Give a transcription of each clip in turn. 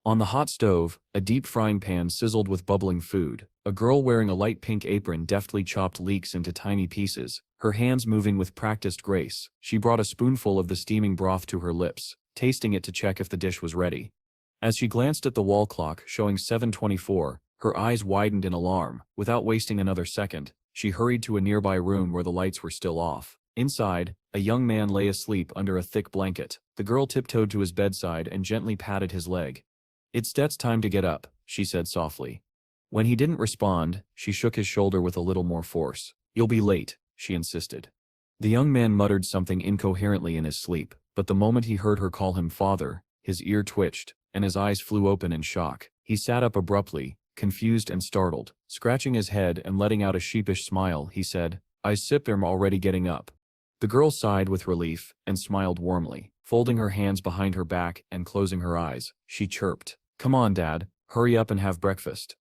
On the hot stove, a deep frying pan sizzled with bubbling food. A girl wearing a light pink apron deftly chopped leeks into tiny pieces, her hands moving with practiced grace. She brought a spoonful of the steaming broth to her lips, tasting it to check if the dish was ready. As she glanced at the wall clock showing 7:24, her eyes widened in alarm. Without wasting another second, she hurried to a nearby room where the lights were still off. Inside, a young man lay asleep under a thick blanket. The girl tiptoed to his bedside and gently patted his leg. "It's time to get up," she said softly. When he didn't respond, she shook his shoulder with a little more force. "You'll be late," she insisted. The young man muttered something incoherently in his sleep, but the moment he heard her call him father, his ear twitched, and his eyes flew open in shock. He sat up abruptly, confused and startled. Scratching his head and letting out a sheepish smile, he said, "I am already getting up." The girl sighed with relief and smiled warmly. Folding her hands behind her back and closing her eyes, she chirped, "Come on, Dad, hurry up and have breakfast."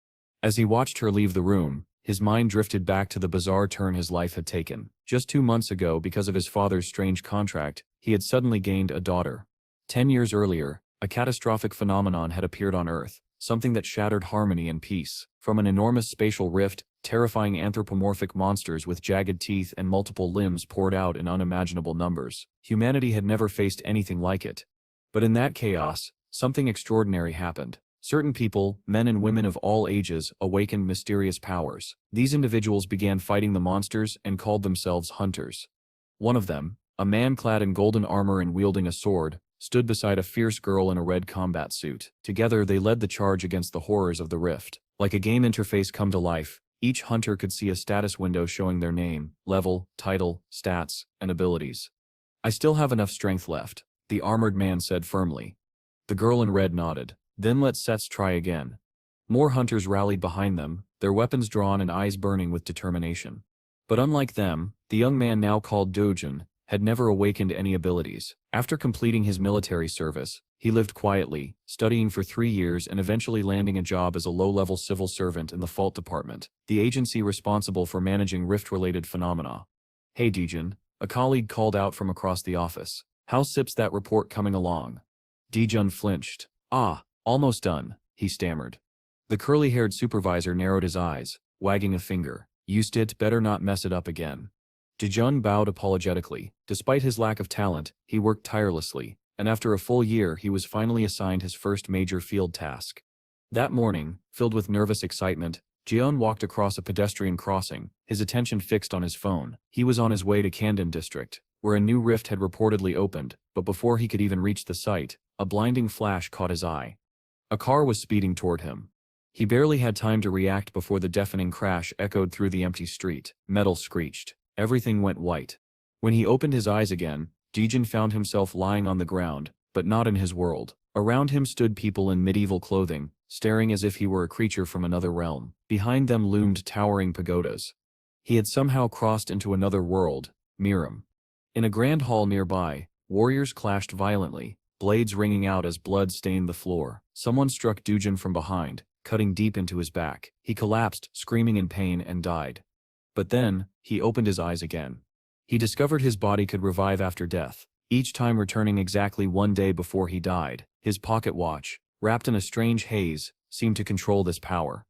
As he watched her leave the room, his mind drifted back to the bizarre turn his life had taken. Just 2 months ago, because of his father's strange contract, he had suddenly gained a daughter. 10 years earlier, a catastrophic phenomenon had appeared on Earth, something that shattered harmony and peace. From an enormous spatial rift, terrifying anthropomorphic monsters with jagged teeth and multiple limbs poured out in unimaginable numbers. Humanity had never faced anything like it. But in that chaos, something extraordinary happened. Certain people, men and women of all ages, awakened mysterious powers. These individuals began fighting the monsters and called themselves hunters. One of them, a man clad in golden armor and wielding a sword, stood beside a fierce girl in a red combat suit. Together they led the charge against the horrors of the rift. Like a game interface come to life, each hunter could see a status window showing their name, level, title, stats, and abilities. "I still have enough strength left," the armored man said firmly. The girl in red nodded. "Then let's try again." More hunters rallied behind them, their weapons drawn and eyes burning with determination. But unlike them, the young man now called Dojun had never awakened any abilities. After completing his military service, he lived quietly, studying for 3 years and eventually landing a job as a low-level civil servant in the Fault Department, the agency responsible for managing rift-related phenomena. "Hey Dejun," a colleague called out from across the office. "How's that report coming along?" Dejun flinched. Almost done," he stammered. The curly-haired supervisor narrowed his eyes, wagging a finger. "Used it, better not mess it up again." Dejun bowed apologetically. Despite his lack of talent, he worked tirelessly, and after a full year he was finally assigned his first major field task. That morning, filled with nervous excitement, Jeon walked across a pedestrian crossing, his attention fixed on his phone. He was on his way to Kandon District, where a new rift had reportedly opened, but before he could even reach the site, a blinding flash caught his eye. A car was speeding toward him. He barely had time to react before the deafening crash echoed through the empty street. Metal screeched. Everything went white. When he opened his eyes again, Dejun found himself lying on the ground, but not in his world. Around him stood people in medieval clothing, staring as if he were a creature from another realm. Behind them loomed towering pagodas. He had somehow crossed into another world, Miram. In a grand hall nearby, warriors clashed violently, blades ringing out as blood stained the floor. Someone struck Dujin from behind, cutting deep into his back. He collapsed, screaming in pain, and died. But then, he opened his eyes again. He discovered his body could revive after death, each time returning exactly 1 day before he died. His pocket watch, wrapped in a strange haze, seemed to control this power.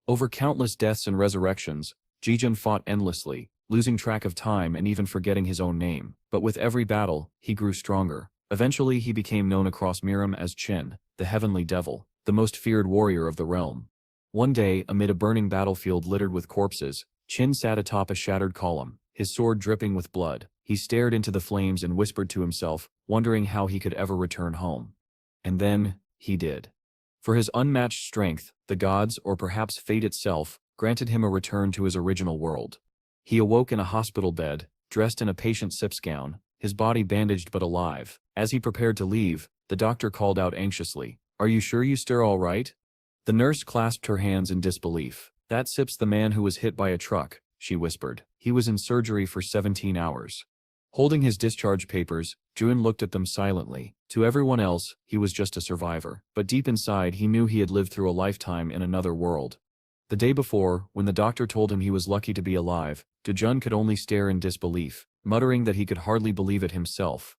Over countless deaths and resurrections, Jijun fought endlessly, losing track of time and even forgetting his own name. But with every battle, he grew stronger. Eventually he became known across Miram as Qin, the Heavenly Devil, the most feared warrior of the realm. One day, amid a burning battlefield littered with corpses, Qin sat atop a shattered column, his sword dripping with blood. He stared into the flames and whispered to himself, wondering how he could ever return home. And then, he did. For his unmatched strength, the gods, or perhaps fate itself, granted him a return to his original world. He awoke in a hospital bed, dressed in a patient SIPS gown, his body bandaged but alive. As he prepared to leave, the doctor called out anxiously, "Are you sure you're all right?" The nurse clasped her hands in disbelief. "That SIP's the man who was hit by a truck," she whispered. "He was in surgery for 17 hours. Holding his discharge papers, Jun looked at them silently. To everyone else, he was just a survivor. But deep inside he knew he had lived through a lifetime in another world. The day before, when the doctor told him he was lucky to be alive, Dejun could only stare in disbelief, muttering that he could hardly believe it himself.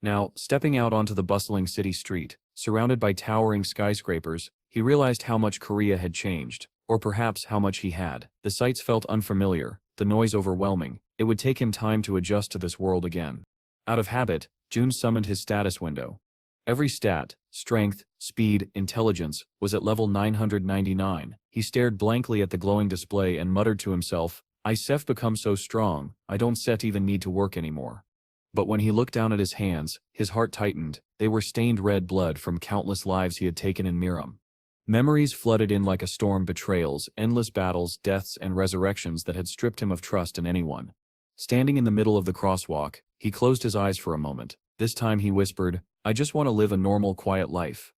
Now, stepping out onto the bustling city street, Surrounded by towering skyscrapers, he realized how much Korea had changed, or perhaps how much he had. The sights felt unfamiliar, the noise overwhelming. It would take him time to adjust to this world again. Out of habit, Jun summoned his status window. Every stat, strength, speed, intelligence, was at level 999. He stared blankly at the glowing display and muttered to himself, I have become so strong, I don't set even need to work anymore. But when he looked down at his hands, his heart tightened. They were stained red blood from countless lives he had taken in Miram. Memories flooded in like a storm, betrayals, endless battles, deaths, and resurrections that had stripped him of trust in anyone. Standing in the middle of the crosswalk, he closed his eyes for a moment. This time he whispered, I just want to live a normal, quiet life.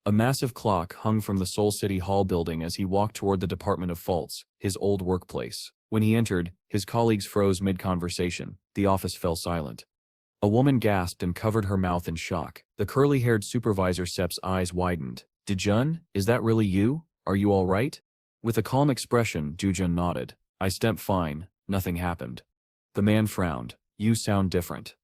A massive clock hung from the Seoul City Hall building as he walked toward the Department of Faults, his old workplace. When he entered, his colleagues froze mid-conversation. The office fell silent. A woman gasped and covered her mouth in shock. The curly-haired supervisor Sep's eyes widened. Dejun, is that really you? Are you all right? With a calm expression, Dujun nodded. I stepped fine, nothing happened. The man frowned. You sound different.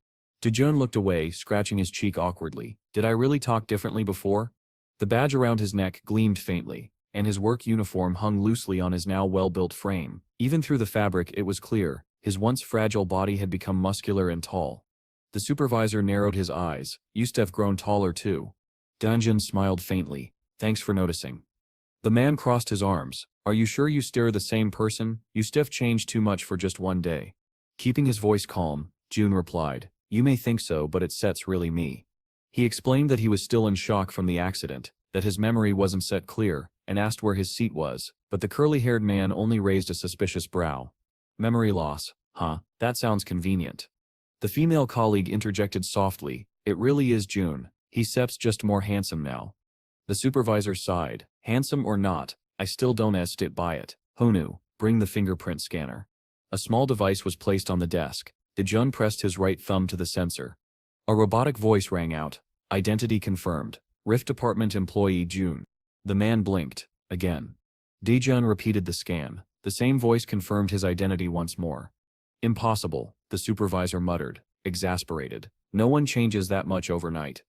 Dejun looked away, scratching his cheek awkwardly. Did I really talk differently before? The badge around his neck gleamed faintly, and his work uniform hung loosely on his now well-built frame. Even through the fabric it was clear, his once fragile body had become muscular and tall. The supervisor narrowed his eyes. You've grown taller too. Danjun smiled faintly. Thanks for noticing. The man crossed his arms. Are you sure you still the same person? You changed too much for just one day. Keeping his voice calm, June replied. You may think so, but it's really me. He explained that he was still in shock from the accident, that his memory wasn't set clear, and asked where his seat was, but the curly-haired man only raised a suspicious brow. Memory loss, huh? That sounds convenient. The female colleague interjected softly, it really is June. He's just more handsome now. The supervisor sighed. Handsome or not, I still don't stick by it. Honu, bring the fingerprint scanner. A small device was placed on the desk. Dejun pressed his right thumb to the sensor. A robotic voice rang out. Identity confirmed. Rift Department employee June. The man blinked. Again. Dejun repeated the scan. The same voice confirmed his identity once more. Impossible, the supervisor muttered, exasperated. No one changes that much overnight.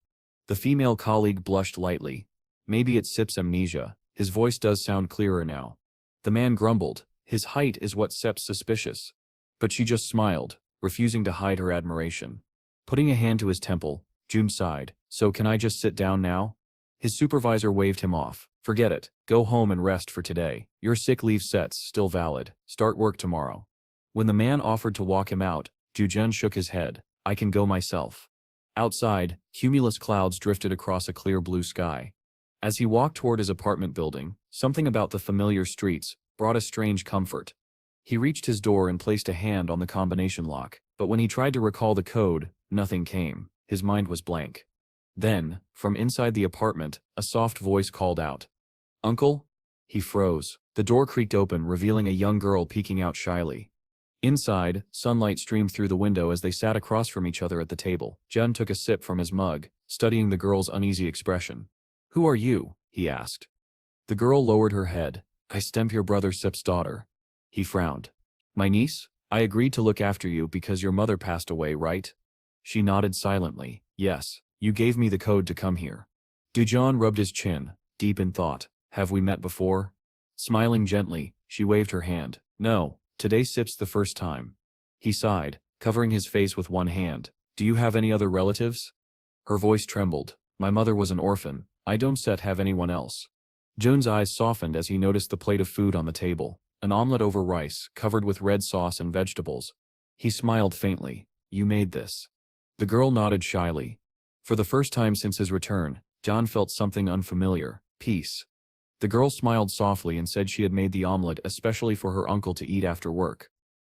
The female colleague blushed lightly. Maybe it's Sip's amnesia. His voice does sound clearer now. The man grumbled. His height is what Sep's suspicious. But she just smiled, refusing to hide her admiration. Putting a hand to his temple, June sighed. So can I just sit down now? His supervisor waved him off. Forget it. Go home and rest for today. Your sick leave set's still valid. Start work tomorrow. When the man offered to walk him out, Jujun shook his head. I can go myself. Outside, cumulus clouds drifted across a clear blue sky. As he walked toward his apartment building, something about the familiar streets brought a strange comfort. He reached his door and placed a hand on the combination lock, but when he tried to recall the code, nothing came. His mind was blank. Then, from inside the apartment, a soft voice called out. Uncle? He froze. The door creaked open, revealing a young girl peeking out shyly. Inside, sunlight streamed through the window as they sat across from each other at the table. Jun took a sip from his mug, studying the girl's uneasy expression. Who are you? He asked. The girl lowered her head. I stem your brother Sip's daughter. He frowned. My niece? I agreed to look after you because your mother passed away, right? She nodded silently. Yes, you gave me the code to come here. Dujon rubbed his chin, deep in thought. Have we met before? Smiling gently, she waved her hand. No, today Sip's the first time. He sighed, covering his face with one hand. Do you have any other relatives? Her voice trembled. My mother was an orphan. I don't have anyone else. Joan's eyes softened as he noticed the plate of food on the table. An omelet over rice, covered with red sauce and vegetables. He smiled faintly. You made this. The girl nodded shyly. For the first time since his return, John felt something unfamiliar. Peace. The girl smiled softly and said she had made the omelet especially for her uncle to eat after work.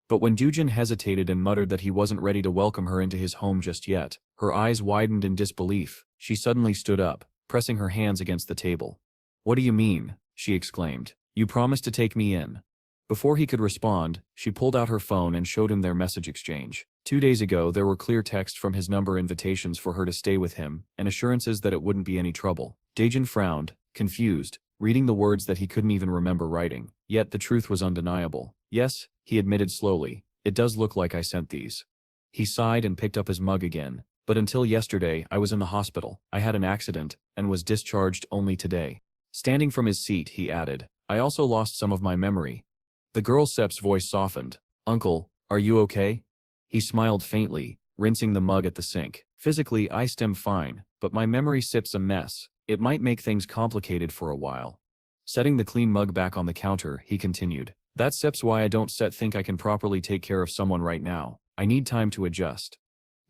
But when Dujin hesitated and muttered that he wasn't ready to welcome her into his home just yet, her eyes widened in disbelief. She suddenly stood up, pressing her hands against the table. What do you mean? She exclaimed. You promised to take me in. Before he could respond, she pulled out her phone and showed him their message exchange. 2 days ago there were clear texts from his number invitations for her to stay with him, and assurances that it wouldn't be any trouble. Dajin frowned, confused, reading the words that he couldn't even remember writing. Yet the truth was undeniable. Yes, he admitted slowly, it does look like I sent these. He sighed and picked up his mug again. But until yesterday, I was in the hospital. I had an accident, and was discharged only today. Standing from his seat, he added, I also lost some of my memory. The girl Sep's voice softened. Uncle, are you okay? He smiled faintly, rinsing the mug at the sink. Physically, I am fine, but my memory Sep's a mess. It might make things complicated for a while. Setting the clean mug back on the counter, he continued. That's Sep's why I don't think I can properly take care of someone right now. I need time to adjust.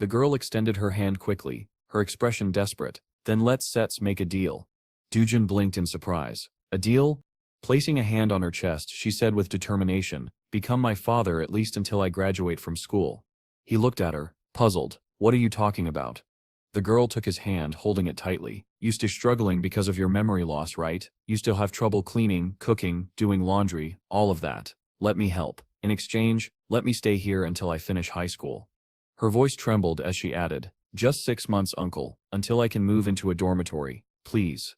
The girl extended her hand quickly, her expression desperate. Then let's make a deal. Dujin blinked in surprise. A deal? Placing a hand on her chest, she said with determination, become my father at least until I graduate from school. He looked at her, puzzled. What are you talking about? The girl took his hand, holding it tightly. You still struggling because of your memory loss, right? You still have trouble cleaning, cooking, doing laundry, all of that. Let me help. In exchange, let me stay here until I finish high school. Her voice trembled as she added, just 6 months, uncle, until I can move into a dormitory, please.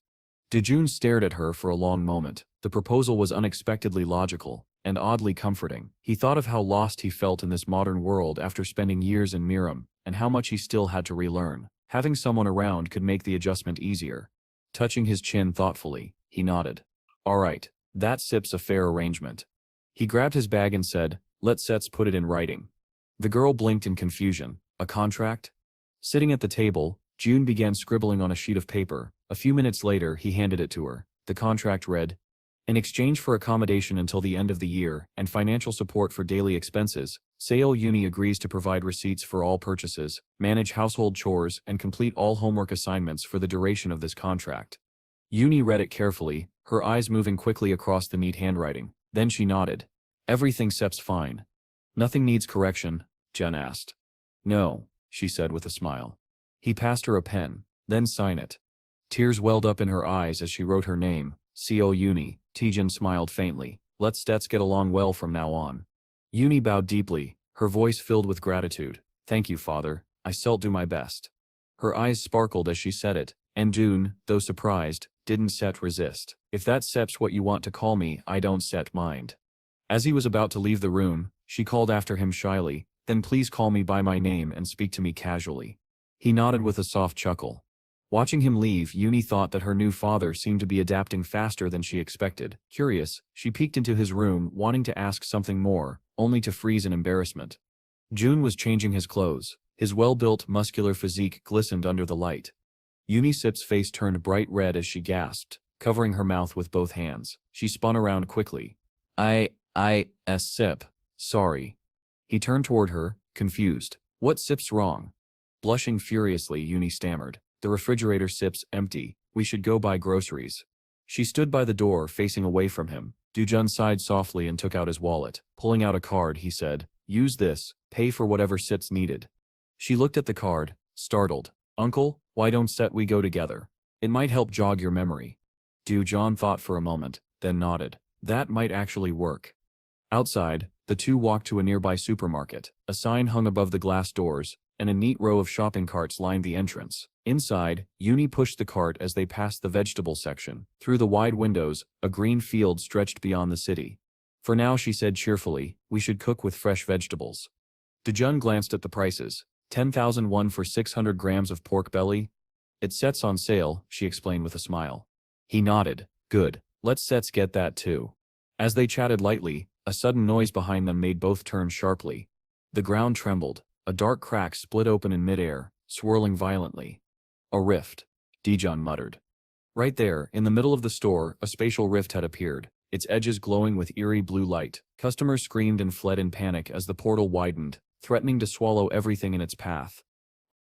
Dejun stared at her for a long moment. The proposal was unexpectedly logical, and oddly comforting. He thought of how lost he felt in this modern world after spending years in Miram, and how much he still had to relearn. Having someone around could make the adjustment easier. Touching his chin thoughtfully, he nodded. All right, that's a fair arrangement. He grabbed his bag and said, let's put it in writing. The girl blinked in confusion. A contract? Sitting at the table, June began scribbling on a sheet of paper. A few minutes later, he handed it to her. The contract read, in exchange for accommodation until the end of the year and financial support for daily expenses, Seoul Uni agrees to provide receipts for all purchases, manage household chores, and complete all homework assignments for the duration of this contract. Uni read it carefully, her eyes moving quickly across the neat handwriting. Then she nodded. Everything Sep's fine. Nothing needs correction, Jen asked. No, she said with a smile. He passed her a pen. Then sign it. Tears welled up in her eyes as she wrote her name, Seoul Uni. Tijin smiled faintly. Let's get along well from now on. Uni bowed deeply, her voice filled with gratitude. Thank you, father. I shall do my best. Her eyes sparkled as she said it, and June, though surprised, didn't resist. If that's what you want to call me, I don't mind. As he was about to leave the room, she called after him shyly, then please call me by my name and speak to me casually. He nodded with a soft chuckle. Watching him leave, Uni thought that her new father seemed to be adapting faster than she expected. Curious, she peeked into his room, wanting to ask something more, only to freeze in embarrassment. June was changing his clothes. His well-built, muscular physique glistened under the light. Unisip's face turned bright red as she gasped, covering her mouth with both hands. She spun around quickly. Sip. Sorry. He turned toward her, confused. What Sip's wrong? Blushing furiously, Uni stammered. The refrigerator Sip's empty. We should go buy groceries. She stood by the door, facing away from him. Dujun sighed softly and took out his wallet. Pulling out a card, he said, use this, pay for whatever Sip's needed. She looked at the card, startled. Uncle, why don't we go together? It might help jog your memory. Dujun thought for a moment, then nodded. That might actually work. Outside, the two walked to a nearby supermarket. A sign hung above the glass doors, and a neat row of shopping carts lined the entrance. Inside, Uni pushed the cart as they passed the vegetable section. Through the wide windows, a green field stretched beyond the city. For now, she said cheerfully, we should cook with fresh vegetables. Dejun glanced at the prices. 10,000 won for 600 grams of pork belly. It sets on sale, she explained with a smile. He nodded. Good. Let's get that too. As they chatted lightly, a sudden noise behind them made both turn sharply. The ground trembled. A dark crack split open in midair, swirling violently. A rift, Dejun muttered. Right there, in the middle of the store, a spatial rift had appeared, its edges glowing with eerie blue light. Customers screamed and fled in panic as the portal widened, threatening to swallow everything in its path.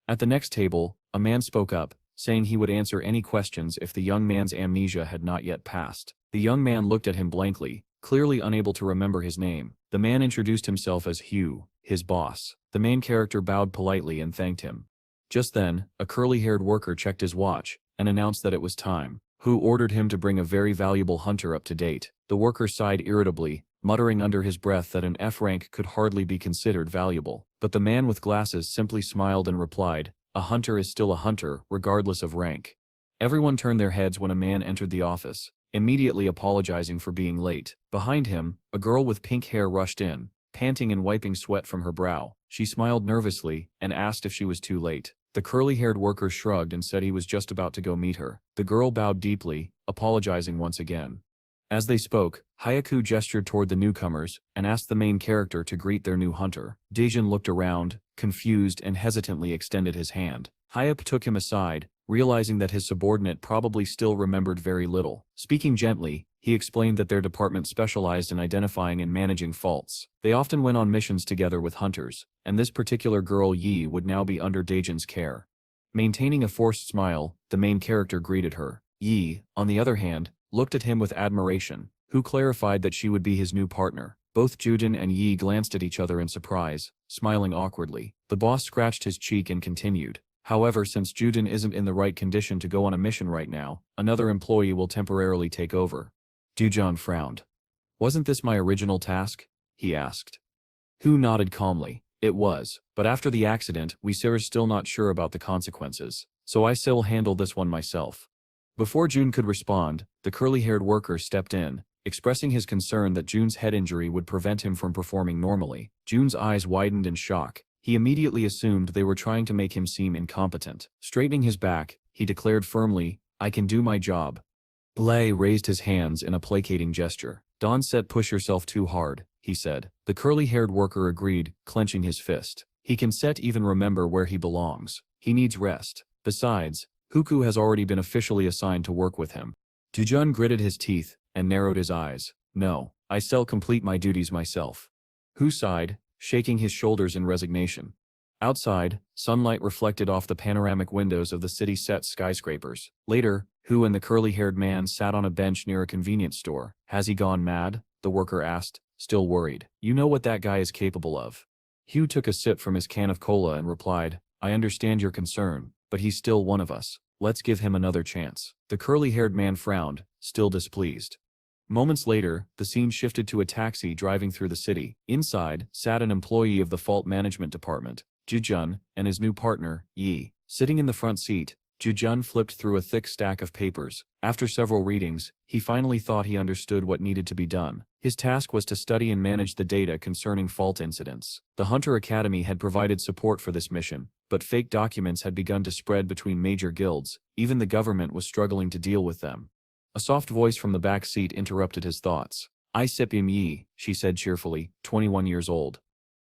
At the next table, a man spoke up, saying he would answer any questions if the young man's amnesia had not yet passed. The young man looked at him blankly, clearly unable to remember his name. The man introduced himself as Hugh, his boss. The main character bowed politely and thanked him. Just then, a curly-haired worker checked his watch and announced that it was time. Who ordered him to bring a very valuable hunter up to date. The worker sighed irritably, muttering under his breath that an F rank could hardly be considered valuable. But the man with glasses simply smiled and replied, a hunter is still a hunter, regardless of rank. Everyone turned their heads when a man entered the office, immediately apologizing for being late. Behind him, a girl with pink hair rushed in, panting and wiping sweat from her brow. She smiled nervously and asked if she was too late. The curly-haired worker shrugged and said he was just about to go meet her. The girl bowed deeply, apologizing once again. As they spoke, Hayaku gestured toward the newcomers and asked the main character to greet their new hunter. Daejin looked around, confused and hesitantly extended his hand. Hayap took him aside, realizing that his subordinate probably still remembered very little. Speaking gently, he explained that their department specialized in identifying and managing faults. They often went on missions together with hunters, and this particular girl Yi would now be under Daejin's care. Maintaining a forced smile, the main character greeted her. Yi, on the other hand, looked at him with admiration, who clarified that she would be his new partner. Both Jujin and Yi glanced at each other in surprise, smiling awkwardly. The boss scratched his cheek and continued. However, since Jujin isn't in the right condition to go on a mission right now, another employee will temporarily take over. Dujun frowned. Wasn't this my original task? He asked. Hu nodded calmly. It was, but after the accident, we are still not sure about the consequences, so I still handle this one myself. Before Jun could respond, the curly-haired worker stepped in, expressing his concern that Jun's head injury would prevent him from performing normally. Jun's eyes widened in shock. He immediately assumed they were trying to make him seem incompetent. Straightening his back, he declared firmly, I can do my job. Blay raised his hands in a placating gesture. Don said push yourself too hard, he said. The curly-haired worker agreed, clenching his fist. He can even remember where he belongs. He needs rest. Besides, Huku has already been officially assigned to work with him. Dujun gritted his teeth and narrowed his eyes. No, I still complete my duties myself. Hu sighed, shaking his shoulders in resignation. Outside, sunlight reflected off the panoramic windows of the city-set skyscrapers. Later, Hu and the curly-haired man sat on a bench near a convenience store. Has he gone mad? The worker asked, still worried. You know what that guy is capable of. Hu took a sip from his can of cola and replied, I understand your concern, but he's still one of us. Let's give him another chance. The curly-haired man frowned, still displeased. Moments later, the scene shifted to a taxi driving through the city. Inside, sat an employee of the fault management department, Jujun, and his new partner, Yi. Sitting in the front seat, Jujun flipped through a thick stack of papers. After several readings, he finally thought he understood what needed to be done. His task was to study and manage the data concerning fault incidents. The Hunter Academy had provided support for this mission, but fake documents had begun to spread between major guilds. Even the government was struggling to deal with them. A soft voice from the back seat interrupted his thoughts. I supreame Yi, she said cheerfully, 21 years old.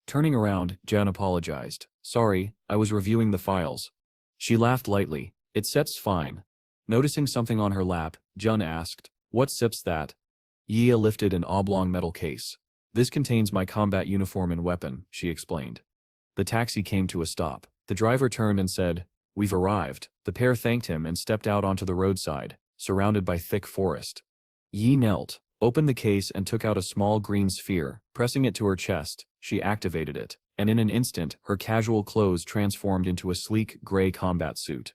Turning around, Jan apologized. Sorry, I was reviewing the files. She laughed lightly. It's fine. Noticing something on her lap, Jun asked, what sips that? Yi lifted an oblong metal case. This contains my combat uniform and weapon, she explained. The taxi came to a stop. The driver turned and said, We've arrived. The pair thanked him and stepped out onto the roadside, surrounded by thick forest. Yi knelt, opened the case and took out a small green sphere. Pressing it to her chest, she activated it, and in an instant, her casual clothes transformed into a sleek, gray combat suit.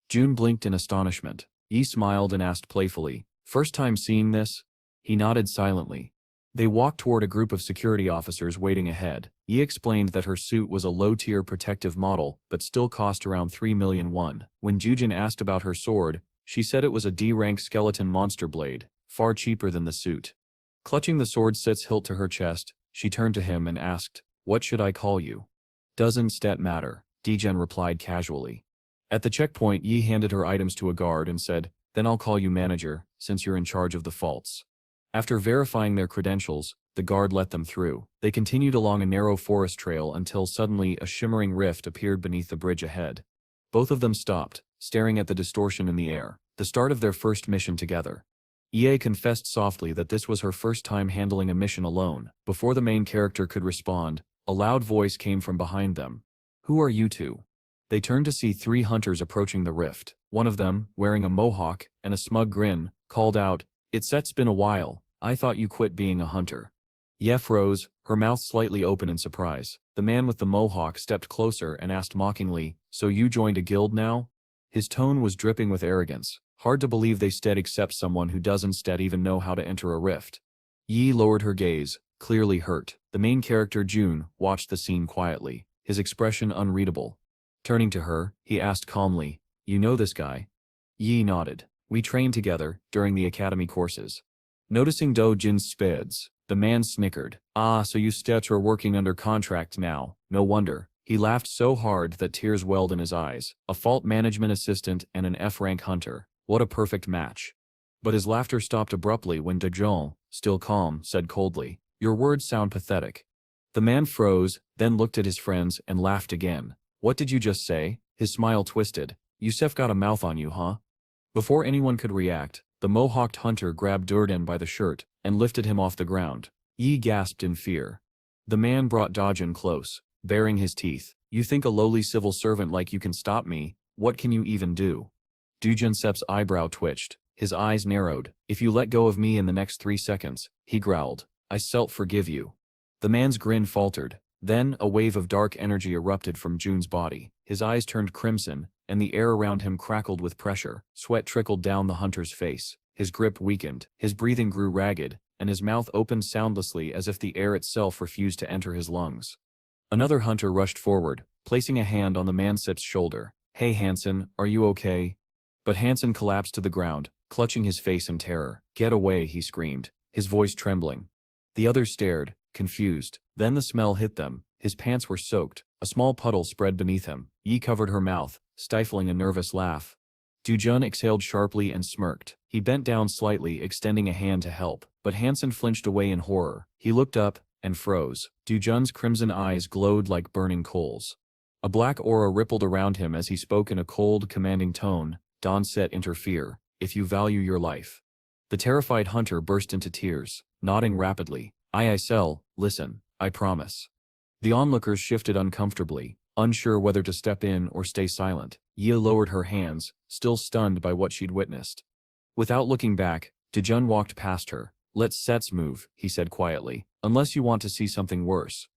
Jun blinked in astonishment. Yi smiled and asked playfully, First time seeing this? He nodded silently. They walked toward a group of security officers waiting ahead. Yi explained that her suit was a low-tier protective model, but still cost around 3 million won. When Jujin asked about her sword, she said it was a D-rank skeleton monster blade, far cheaper than the suit. Clutching the sword's hilt to her chest, she turned to him and asked, What should I call you? Doesn't matter, Degen replied casually. At the checkpoint, Yi handed her items to a guard and said, Then I'll call you manager, since you're in charge of the faults. After verifying their credentials, the guard let them through. They continued along a narrow forest trail until suddenly a shimmering rift appeared beneath the bridge ahead. Both of them stopped, staring at the distortion in the air, the start of their first mission together. Ie confessed softly that this was her first time handling a mission alone. Before the main character could respond, a loud voice came from behind them. Who are you two? They turned to see 3 hunters approaching the rift. One of them, wearing a mohawk and a smug grin, called out, It's been a while. I thought you quit being a hunter. Ye froze, her mouth slightly open in surprise. The man with the mohawk stepped closer and asked mockingly, So you joined a guild now? His tone was dripping with arrogance. Hard to believe they accept someone who doesn't even know how to enter a rift. Yi lowered her gaze, clearly hurt. The main character Jun watched the scene quietly, his expression unreadable. Turning to her, he asked calmly, You know this guy? Yi nodded. We trained together, during the academy courses. Noticing Do Jin's speds, the man snickered. Ah, so you are working under contract now, no wonder. He laughed so hard that tears welled in his eyes. A fault management assistant and an F-rank hunter. What a perfect match. But his laughter stopped abruptly when De Jong, still calm, said coldly, "Your words sound pathetic." The man froze, then looked at his friends and laughed again. "What did you just say?" His smile twisted. "Yusef got a mouth on you, huh?" Before anyone could react, the mohawked hunter grabbed Durden by the shirt and lifted him off the ground. Yi gasped in fear. The man brought Dajin close, baring his teeth. "You think a lowly civil servant like you can stop me? What can you even do?" Dujinsep's eyebrow twitched. His eyes narrowed. "If you let go of me in the next 3 seconds," he growled, "I forgive you." The man's grin faltered. Then, a wave of dark energy erupted from Jun's body. His eyes turned crimson, and the air around him crackled with pressure. Sweat trickled down the hunter's face. His grip weakened, his breathing grew ragged, and his mouth opened soundlessly as if the air itself refused to enter his lungs. Another hunter rushed forward, placing a hand on the Mansip's shoulder. "Hey Hansen, are you okay?" But Hansen collapsed to the ground, clutching his face in terror. "Get away," he screamed, his voice trembling. The others stared, confused. Then the smell hit them. His pants were soaked. A small puddle spread beneath him. Yi covered her mouth, stifling a nervous laugh. Dujun exhaled sharply and smirked. He bent down slightly, extending a hand to help, but Hansen flinched away in horror. He looked up and froze. Dujun's crimson eyes glowed like burning coals. A black aura rippled around him as he spoke in a cold, commanding tone. "Donset, interfere, if you value your life." The terrified hunter burst into tears, nodding rapidly. I sell, listen, I promise." The onlookers shifted uncomfortably, unsure whether to step in or stay silent. Yi lowered her hands, still stunned by what she'd witnessed. Without looking back, Dejun walked past her. "Let's sets move," he said quietly, "unless you want to see something worse."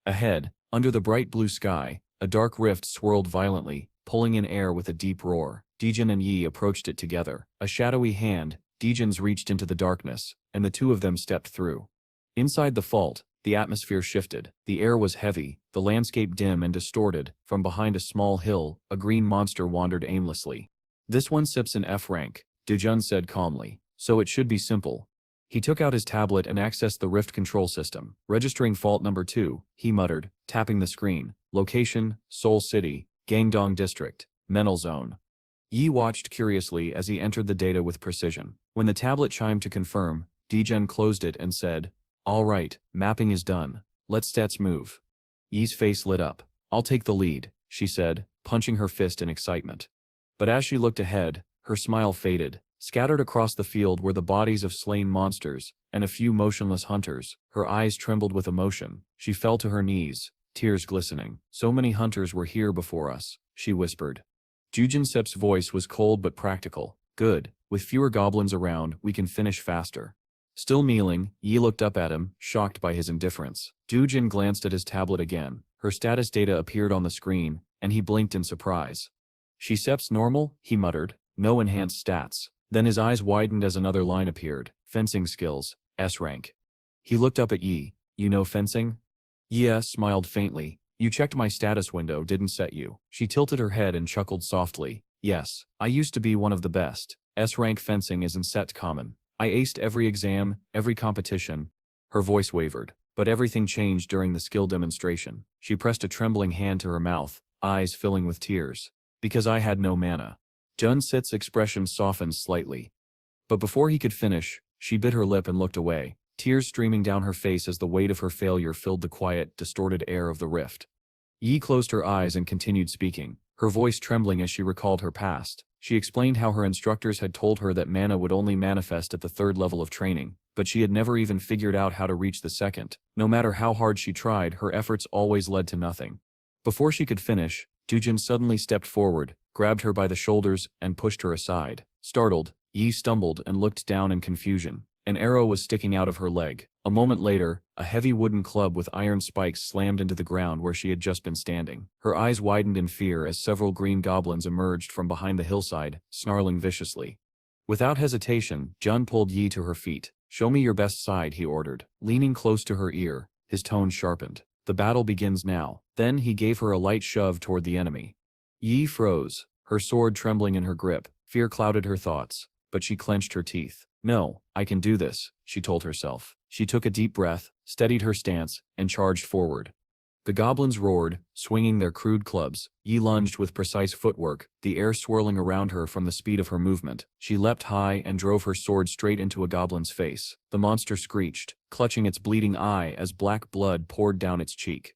Ahead, under the bright blue sky, a dark rift swirled violently, pulling in air with a deep roar. Dejun and Yi approached it together. A shadowy hand, Dejun's, reached into the darkness, and the two of them stepped through. Inside the vault, the atmosphere shifted. The air was heavy, the landscape dim and distorted. From behind a small hill, a green monster wandered aimlessly. "This one sips an F rank," Dejun said calmly, "so it should be simple." He took out his tablet and accessed the Rift control system. "Registering fault number 2, he muttered, tapping the screen. "Location, Seoul City, Gangdong District, Mental Zone." Yi watched curiously as he entered the data with precision. When the tablet chimed to confirm, Dejun closed it and said, "All right, mapping is done. Let's stats move." Yi's face lit up. "I'll take the lead," she said, punching her fist in excitement. But as she looked ahead, her smile faded. Scattered across the field were the bodies of slain monsters, and a few motionless hunters. Her eyes trembled with emotion. She fell to her knees, tears glistening. "So many hunters were here before us," she whispered. Jujinsep's voice was cold but practical. "Good, with fewer goblins around, we can finish faster." Still kneeling, Yi looked up at him, shocked by his indifference. Dujin glanced at his tablet again. Her status data appeared on the screen, and he blinked in surprise. "She seps normal," he muttered. "No enhanced stats." Then his eyes widened as another line appeared. "Fencing skills, S rank." He looked up at Yi. "You know fencing?" Yi smiled faintly. "You checked my status window, didn't set you." She tilted her head and chuckled softly. "Yes, I used to be one of the best. S rank fencing isn't set common. I aced every exam, every competition." Her voice wavered, but everything changed during the skill demonstration. She pressed a trembling hand to her mouth, eyes filling with tears. "Because I had no mana." Junsit's expression softened slightly. But before he could finish, she bit her lip and looked away, tears streaming down her face as the weight of her failure filled the quiet, distorted air of the rift. Yi closed her eyes and continued speaking, her voice trembling as she recalled her past. She explained how her instructors had told her that mana would only manifest at the 3rd level of training, but she had never even figured out how to reach the 2nd. No matter how hard she tried, her efforts always led to nothing. Before she could finish, Dujin suddenly stepped forward, grabbed her by the shoulders, and pushed her aside. Startled, Yi stumbled and looked down in confusion. An arrow was sticking out of her leg. A moment later, a heavy wooden club with iron spikes slammed into the ground where she had just been standing. Her eyes widened in fear as several green goblins emerged from behind the hillside, snarling viciously. Without hesitation, Jun pulled Yi to her feet. "Show me your best side," he ordered. Leaning close to her ear, his tone sharpened. "The battle begins now." Then he gave her a light shove toward the enemy. Yi froze, her sword trembling in her grip. Fear clouded her thoughts, but she clenched her teeth. "No, I can do this," she told herself. She took a deep breath, steadied her stance, and charged forward. The goblins roared, swinging their crude clubs. Yi lunged with precise footwork, the air swirling around her from the speed of her movement. She leapt high and drove her sword straight into a goblin's face. The monster screeched, clutching its bleeding eye as black blood poured down its cheek.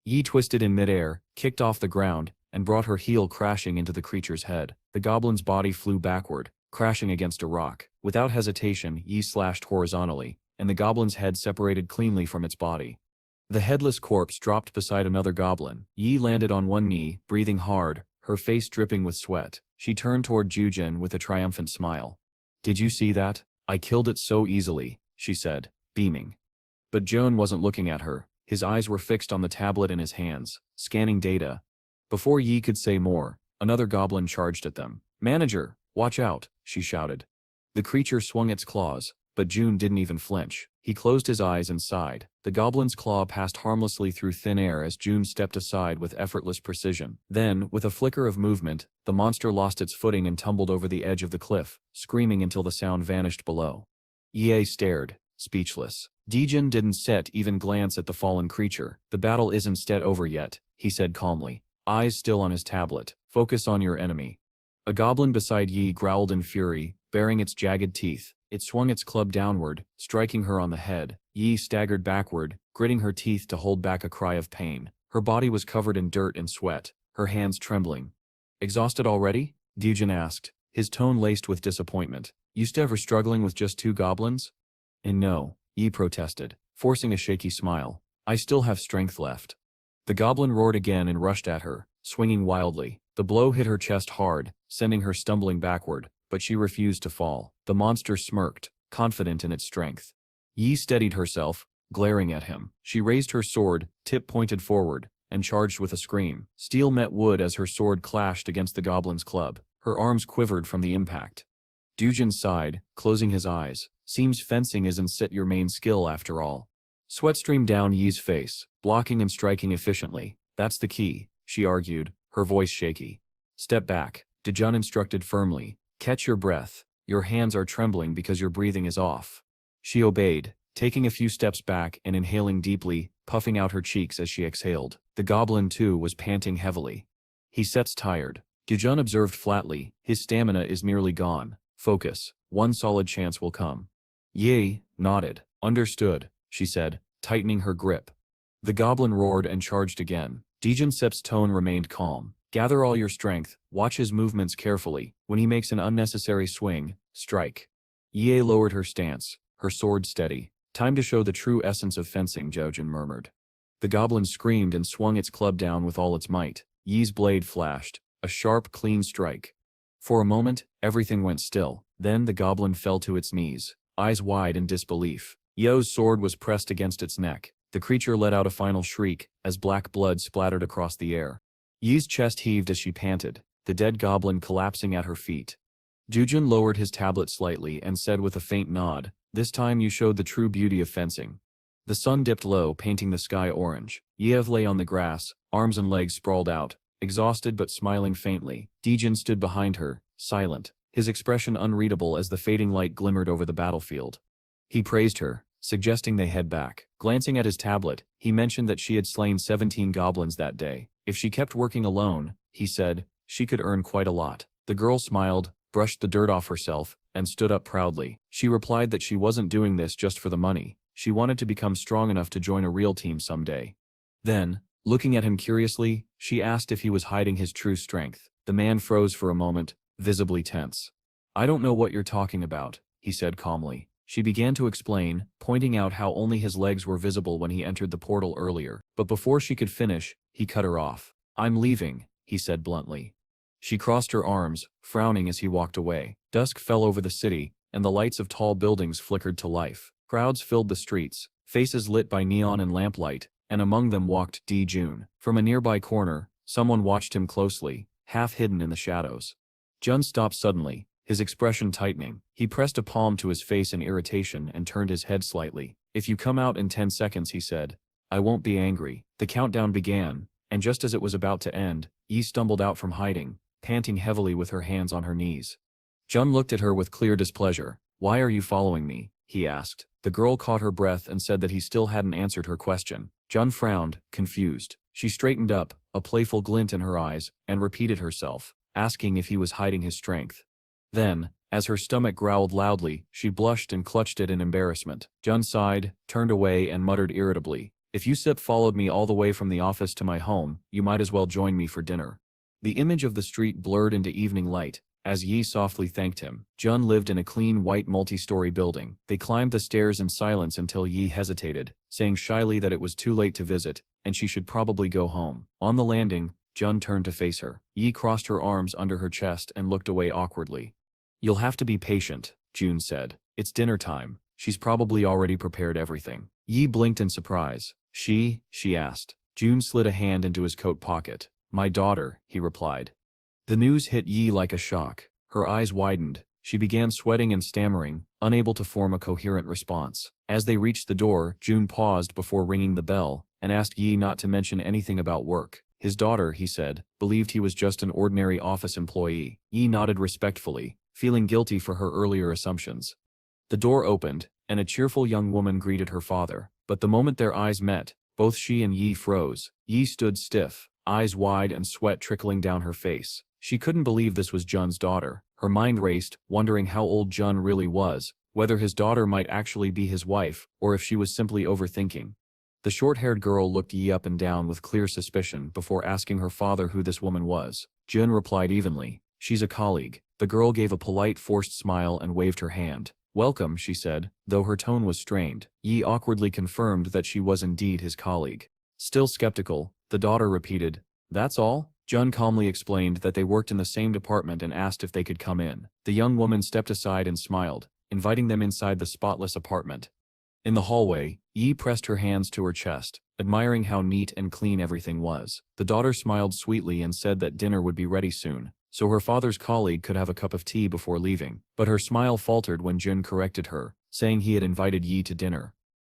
Yi twisted in midair, kicked off the ground, and brought her heel crashing into the creature's head. The goblin's body flew backward, crashing against a rock. Without hesitation, Yi slashed horizontally, and the goblin's head separated cleanly from its body. The headless corpse dropped beside another goblin. Yi landed on one knee, breathing hard, her face dripping with sweat. She turned toward Jujin with a triumphant smile. "Did you see that? I killed it so easily," she said, beaming. But Joan wasn't looking at her. His eyes were fixed on the tablet in his hands, scanning data. Before Yi could say more, another goblin charged at them. "Manager, watch out," she shouted. The creature swung its claws, but June didn't even flinch. He closed his eyes and sighed. The goblin's claw passed harmlessly through thin air as June stepped aside with effortless precision. Then, with a flicker of movement, the monster lost its footing and tumbled over the edge of the cliff, screaming until the sound vanished below. Ye stared, speechless. Dijin didn't even glance at the fallen creature. "The battle isn't over yet," he said calmly, eyes still on his tablet. "Focus on your enemy." A goblin beside Yi growled in fury, baring its jagged teeth. It swung its club downward, striking her on the head. Yi staggered backward, gritting her teeth to hold back a cry of pain. Her body was covered in dirt and sweat, her hands trembling. "Exhausted already?" Dijin asked, his tone laced with disappointment. "Used to ever struggling with just 2 goblins?" "And no," Yi protested, forcing a shaky smile. "I still have strength left." The goblin roared again and rushed at her, swinging wildly. The blow hit her chest hard, sending her stumbling backward, but she refused to fall. The monster smirked, confident in its strength. Yi steadied herself, glaring at him. She raised her sword, tip pointed forward, and charged with a scream. Steel met wood as her sword clashed against the goblin's club. Her arms quivered from the impact. Dujin sighed, closing his eyes. "Seems fencing isn't your main skill after all." Sweat streamed down Yi's face, blocking and striking efficiently. "That's the key," she argued, her voice shaky. "Step back," Dijun instructed firmly. "Catch your breath. Your hands are trembling because your breathing is off." She obeyed, taking a few steps back and inhaling deeply, puffing out her cheeks as she exhaled. The goblin, too, was panting heavily. "He sets tired," Dijun observed flatly. "His stamina is nearly gone. Focus. One solid chance will come." Ye nodded. "Understood," she said, tightening her grip. The goblin roared and charged again. Dijun Sep's tone remained calm. "Gather all your strength, watch his movements carefully. When he makes an unnecessary swing, strike." Ye lowered her stance, her sword steady. "Time to show the true essence of fencing," Jojin murmured. The goblin screamed and swung its club down with all its might. Yi's blade flashed, a sharp, clean strike. For a moment, everything went still. Then the goblin fell to its knees, eyes wide in disbelief. Yo's sword was pressed against its neck. The creature let out a final shriek, as black blood splattered across the air. Yi's chest heaved as she panted, the dead goblin collapsing at her feet. Jujun lowered his tablet slightly and said with a faint nod, "This time you showed the true beauty of fencing." The sun dipped low, painting the sky orange. Yev lay on the grass, arms and legs sprawled out, exhausted but smiling faintly. Dijin stood behind her, silent, his expression unreadable as the fading light glimmered over the battlefield. He praised her, suggesting they head back. Glancing at his tablet, he mentioned that she had slain 17 goblins that day. If she kept working alone, he said, she could earn quite a lot. The girl smiled, brushed the dirt off herself, and stood up proudly. She replied that she wasn't doing this just for the money. She wanted to become strong enough to join a real team someday. Then, looking at him curiously, she asked if he was hiding his true strength. The man froze for a moment, visibly tense. "I don't know what you're talking about," he said calmly. She began to explain, pointing out how only his legs were visible when he entered the portal earlier. But before she could finish, he cut her off. "I'm leaving," he said bluntly. She crossed her arms, frowning as he walked away. Dusk fell over the city, and the lights of tall buildings flickered to life. Crowds filled the streets, faces lit by neon and lamplight, and among them walked Jun. From a nearby corner, someone watched him closely, half hidden in the shadows. Jun stopped suddenly, his expression tightening. He pressed a palm to his face in irritation and turned his head slightly. "If you come out in 10 seconds, he said, "I won't be angry." The countdown began, and just as it was about to end, Yi stumbled out from hiding, panting heavily with her hands on her knees. Jun looked at her with clear displeasure. "Why are you following me?" he asked. The girl caught her breath and said that he still hadn't answered her question. Jun frowned, confused. She straightened up, a playful glint in her eyes, and repeated herself, asking if he was hiding his strength. Then, as her stomach growled loudly, she blushed and clutched it in embarrassment. Jun sighed, turned away and muttered irritably, "If you followed me all the way from the office to my home, you might as well join me for dinner." The image of the street blurred into evening light, as Yi softly thanked him. Jun lived in a clean white multi-story building. They climbed the stairs in silence until Yi hesitated, saying shyly that it was too late to visit, and she should probably go home. On the landing, Jun turned to face her. Yi crossed her arms under her chest and looked away awkwardly. "You'll have to be patient," Jun said. "It's dinner time. She's probably already prepared everything." Yi blinked in surprise. She asked. Jun slid a hand into his coat pocket. "My daughter," he replied. The news hit Yi like a shock. Her eyes widened. She began sweating and stammering, unable to form a coherent response. As they reached the door, Jun paused before ringing the bell, and asked Yi not to mention anything about work. His daughter, he said, believed he was just an ordinary office employee. Yi nodded respectfully, feeling guilty for her earlier assumptions. The door opened, and a cheerful young woman greeted her father. But the moment their eyes met, both she and Yi froze. Yi stood stiff, eyes wide and sweat trickling down her face. She couldn't believe this was Jun's daughter. Her mind raced, wondering how old Jun really was, whether his daughter might actually be his wife, or if she was simply overthinking. The short-haired girl looked Yi up and down with clear suspicion before asking her father who this woman was. Jun replied evenly, "She's a colleague." The girl gave a polite, forced smile and waved her hand. "Welcome," she said, though her tone was strained. Yi awkwardly confirmed that she was indeed his colleague. Still skeptical, the daughter repeated, "That's all?" Jun calmly explained that they worked in the same department and asked if they could come in. The young woman stepped aside and smiled, inviting them inside the spotless apartment. In the hallway, Yi pressed her hands to her chest, admiring how neat and clean everything was. The daughter smiled sweetly and said that dinner would be ready soon, so her father's colleague could have a cup of tea before leaving. But her smile faltered when Jun corrected her, saying he had invited Yi to dinner.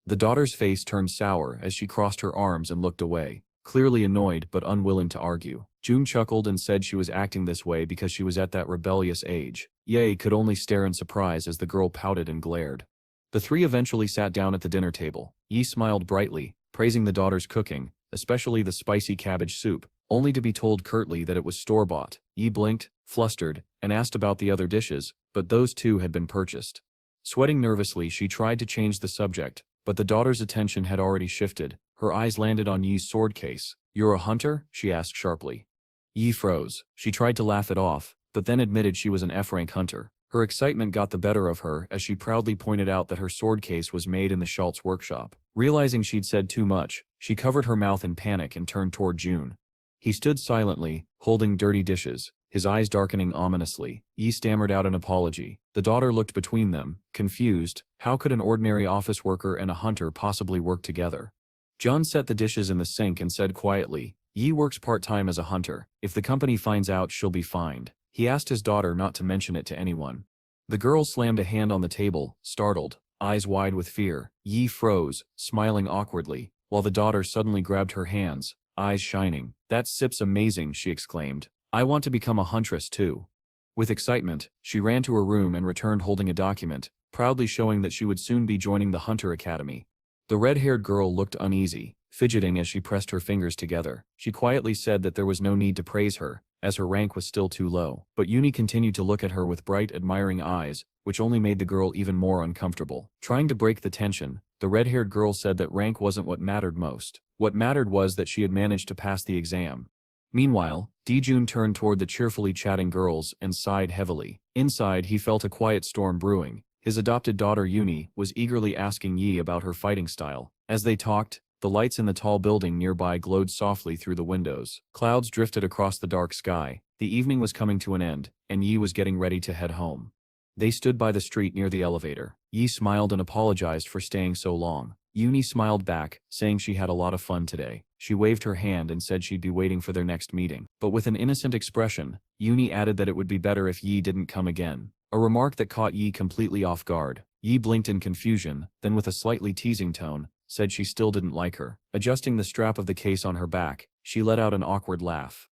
The daughter's face turned sour as she crossed her arms and looked away, clearly annoyed but unwilling to argue. Jun chuckled and said she was acting this way because she was at that rebellious age. Ye could only stare in surprise as the girl pouted and glared. The three eventually sat down at the dinner table. Yi smiled brightly, praising the daughter's cooking, especially the spicy cabbage soup, only to be told curtly that it was store-bought. Yi blinked, flustered, and asked about the other dishes, but those too had been purchased. Sweating nervously, she tried to change the subject, but the daughter's attention had already shifted. Her eyes landed on Yi's sword case. "You're a hunter?" she asked sharply. Yi froze. She tried to laugh it off, but then admitted she was an F-rank hunter. Her excitement got the better of her as she proudly pointed out that her sword case was made in the Schultz workshop. Realizing she'd said too much, she covered her mouth in panic and turned toward Jun. He stood silently, holding dirty dishes, his eyes darkening ominously. Yi stammered out an apology. The daughter looked between them, confused. How could an ordinary office worker and a hunter possibly work together? Jun set the dishes in the sink and said quietly, "Yi works part-time as a hunter. If the company finds out, she'll be fined." He asked his daughter not to mention it to anyone. The girl slammed a hand on the table, startled, eyes wide with fear. Yi froze, smiling awkwardly, while the daughter suddenly grabbed her hands, eyes shining. "That sip's amazing," she exclaimed. "I want to become a huntress too." With excitement, she ran to her room and returned holding a document, proudly showing that she would soon be joining the Hunter Academy. The red-haired girl looked uneasy, fidgeting as she pressed her fingers together. She quietly said that there was no need to praise her, as her rank was still too low. But Uni continued to look at her with bright, admiring eyes, which only made the girl even more uncomfortable. Trying to break the tension, the red-haired girl said that rank wasn't what mattered most. What mattered was that she had managed to pass the exam. Meanwhile, Dijun turned toward the cheerfully chatting girls and sighed heavily. Inside, he felt a quiet storm brewing. His adopted daughter Uni was eagerly asking Yi about her fighting style. As they talked, the lights in the tall building nearby glowed softly through the windows. Clouds drifted across the dark sky. The evening was coming to an end, and Yi was getting ready to head home. They stood by the street near the elevator. Yi smiled and apologized for staying so long. Uni smiled back, saying she had a lot of fun today. She waved her hand and said she'd be waiting for their next meeting. But with an innocent expression, Uni added that it would be better if Yi didn't come again. A remark that caught Yi completely off guard. Yi blinked in confusion, then with a slightly teasing tone, said she still didn't like her. Adjusting the strap of the case on her back, she let out an awkward laugh.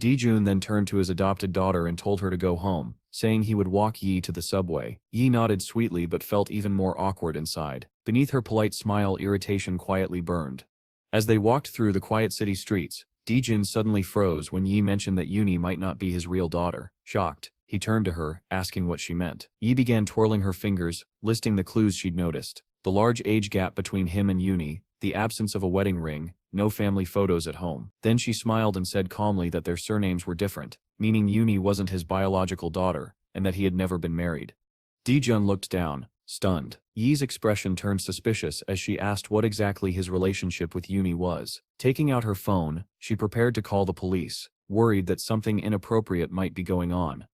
Dijun then turned to his adopted daughter and told her to go home, saying he would walk Yi to the subway. Yi nodded sweetly but felt even more awkward inside. Beneath her polite smile, irritation quietly burned. As they walked through the quiet city streets, Dijun suddenly froze when Yi mentioned that Yuni might not be his real daughter. Shocked, he turned to her, asking what she meant. Yi began twirling her fingers, listing the clues she'd noticed. The large age gap between him and Yuni, the absence of a wedding ring, no family photos at home. Then she smiled and said calmly that their surnames were different, meaning Yuni wasn't his biological daughter, and that he had never been married. Dijun looked down, stunned. Yi's expression turned suspicious as she asked what exactly his relationship with Yuni was. Taking out her phone, she prepared to call the police, worried that something inappropriate might be going on.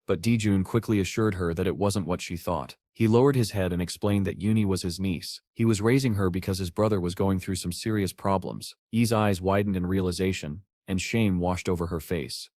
But Dijun quickly assured her that it wasn't what she thought. He lowered his head and explained that Yuni was his niece. He was raising her because his brother was going through some serious problems. Yi's eyes widened in realization, and shame washed over her face.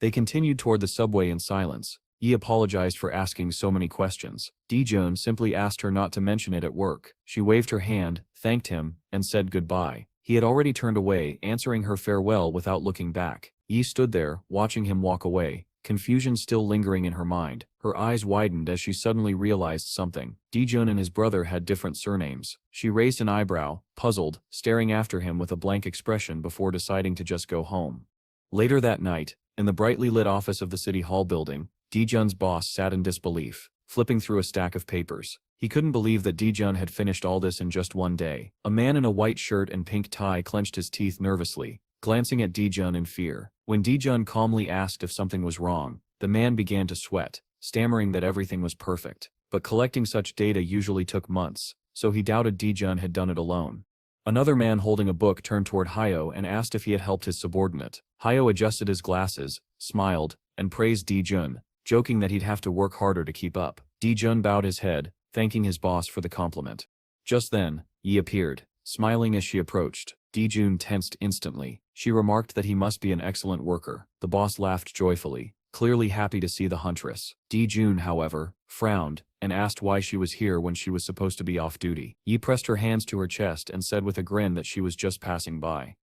They continued toward the subway in silence. Yi apologized for asking so many questions. Dijun simply asked her not to mention it at work. She waved her hand, thanked him, and said goodbye. He had already turned away, answering her farewell without looking back. Yi stood there, watching him walk away, confusion still lingering in her mind. Her eyes widened as she suddenly realized something. Dijun and his brother had different surnames. She raised an eyebrow, puzzled, staring after him with a blank expression before deciding to just go home. Later that night, in the brightly lit office of the City Hall building, Dijun's boss sat in disbelief, flipping through a stack of papers. He couldn't believe that Dijun had finished all this in just one day. A man in a white shirt and pink tie clenched his teeth nervously, glancing at Dijun in fear. When Dijun calmly asked if something was wrong, the man began to sweat, stammering that everything was perfect. But collecting such data usually took months, so he doubted Dijun had done it alone. Another man holding a book turned toward Hyo and asked if he had helped his subordinate. Hyo adjusted his glasses, smiled, and praised Dijun, joking that he'd have to work harder to keep up. Dijun bowed his head, thanking his boss for the compliment. Just then, Yi appeared, smiling as she approached. Dijun tensed instantly. She remarked that he must be an excellent worker. The boss laughed joyfully, clearly happy to see the huntress. Dijun, however, frowned, and asked why she was here when she was supposed to be off duty. Yi pressed her hands to her chest and said with a grin that she was just passing by.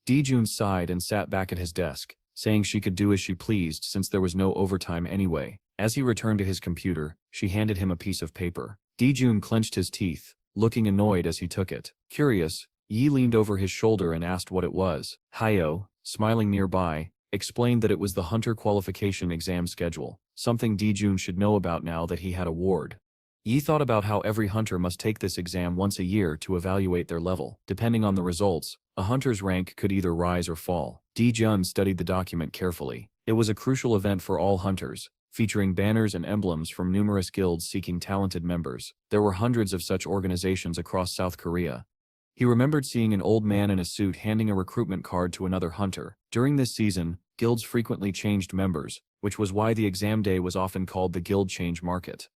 Dijun sighed and sat back at his desk, saying she could do as she pleased since there was no overtime anyway. As he returned to his computer, she handed him a piece of paper. Dijun clenched his teeth, looking annoyed as he took it. Curious, Yi leaned over his shoulder and asked what it was. Hyo, smiling nearby, explained that it was the hunter qualification exam schedule, something Dijun should know about now that he had a ward. Yi thought about how every hunter must take this exam once a year to evaluate their level. Depending on the results, a hunter's rank could either rise or fall. Dijun studied the document carefully. It was a crucial event for all hunters, featuring banners and emblems from numerous guilds seeking talented members. There were hundreds of such organizations across South Korea. He remembered seeing an old man in a suit handing a recruitment card to another hunter. During this season, guilds frequently changed members, which was why the exam day was often called the guild change market.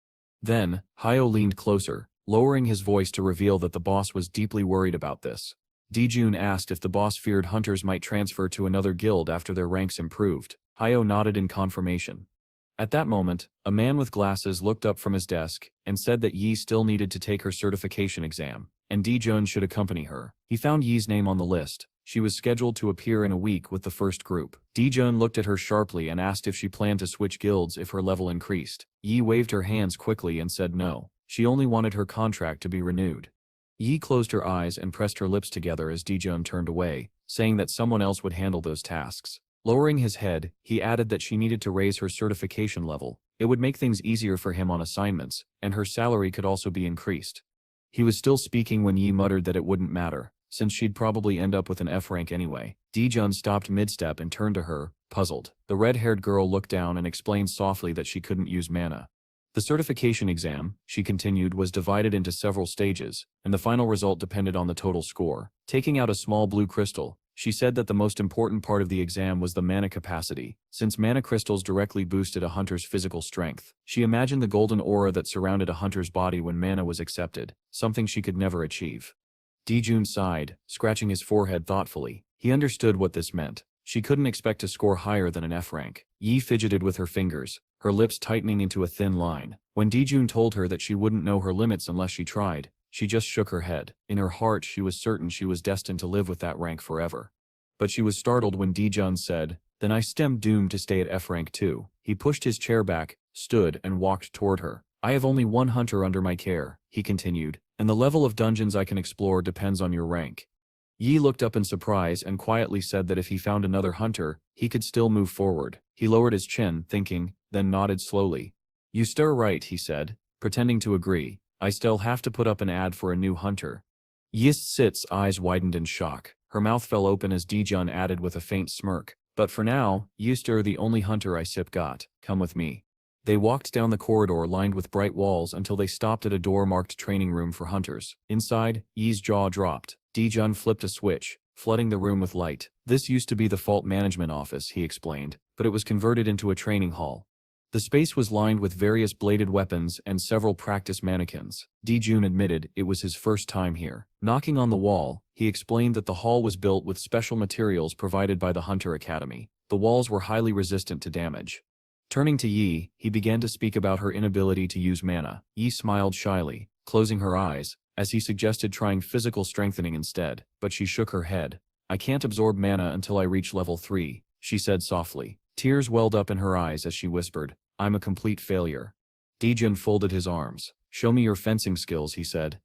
Then, Hyo leaned closer, lowering his voice to reveal that the boss was deeply worried about this. Dijun asked if the boss feared hunters might transfer to another guild after their ranks improved. Hyo nodded in confirmation. At that moment, a man with glasses looked up from his desk and said that Yi still needed to take her certification exam, and Dijun should accompany her. He found Yi's name on the list. She was scheduled to appear in a week with the first group. Dijun looked at her sharply and asked if she planned to switch guilds if her level increased. Yi waved her hands quickly and said no. She only wanted her contract to be renewed. Yi closed her eyes and pressed her lips together as Dijun turned away, saying that someone else would handle those tasks. Lowering his head, he added that she needed to raise her certification level. It would make things easier for him on assignments, and her salary could also be increased. He was still speaking when Yi muttered that it wouldn't matter, since she'd probably end up with an F rank anyway. Dijun stopped mid-step and turned to her, puzzled. The red-haired girl looked down and explained softly that she couldn't use mana. The certification exam, she continued, was divided into several stages, and the final result depended on the total score. Taking out a small blue crystal, she said that the most important part of the exam was the mana capacity, since mana crystals directly boosted a hunter's physical strength. She imagined the golden aura that surrounded a hunter's body when mana was accepted, something she could never achieve. Dijun sighed, scratching his forehead thoughtfully. He understood what this meant. She couldn't expect to score higher than an F rank. Yi fidgeted with her fingers, her lips tightening into a thin line. When Dijun told her that she wouldn't know her limits unless she tried, she just shook her head. In her heart she was certain she was destined to live with that rank forever. But she was startled when Dijun said Then I stem doomed to stay at F rank too. He pushed his chair back, stood, and walked toward her. I have only one hunter under my care, he continued, and the level of dungeons I can explore depends on your rank. Yi looked up in surprise and quietly said that if he found another hunter, he could still move forward. He lowered his chin, thinking, then nodded slowly. You stir right, he said, pretending to agree. I still have to put up an ad for a new hunter. Yist's eyes widened in shock. Her mouth fell open as Dijun added with a faint smirk. But for now, Yistir the only hunter I got. Come with me. They walked down the corridor lined with bright walls until they stopped at a door marked training room for hunters. Inside, Yi's jaw dropped. Dijun flipped a switch, flooding the room with light. This used to be the fault management office, he explained, but it was converted into a training hall. The space was lined with various bladed weapons and several practice mannequins. Dijun admitted it was his first time here. Knocking on the wall, he explained that the hall was built with special materials provided by the Hunter Academy. The walls were highly resistant to damage. Turning to Yi, he began to speak about her inability to use mana. Yi smiled shyly, closing her eyes, as he suggested trying physical strengthening instead, but she shook her head. I can't absorb mana until I reach level 3, she said softly. Tears welled up in her eyes as she whispered, I'm a complete failure. Dijun folded his arms. Show me your fencing skills, he said.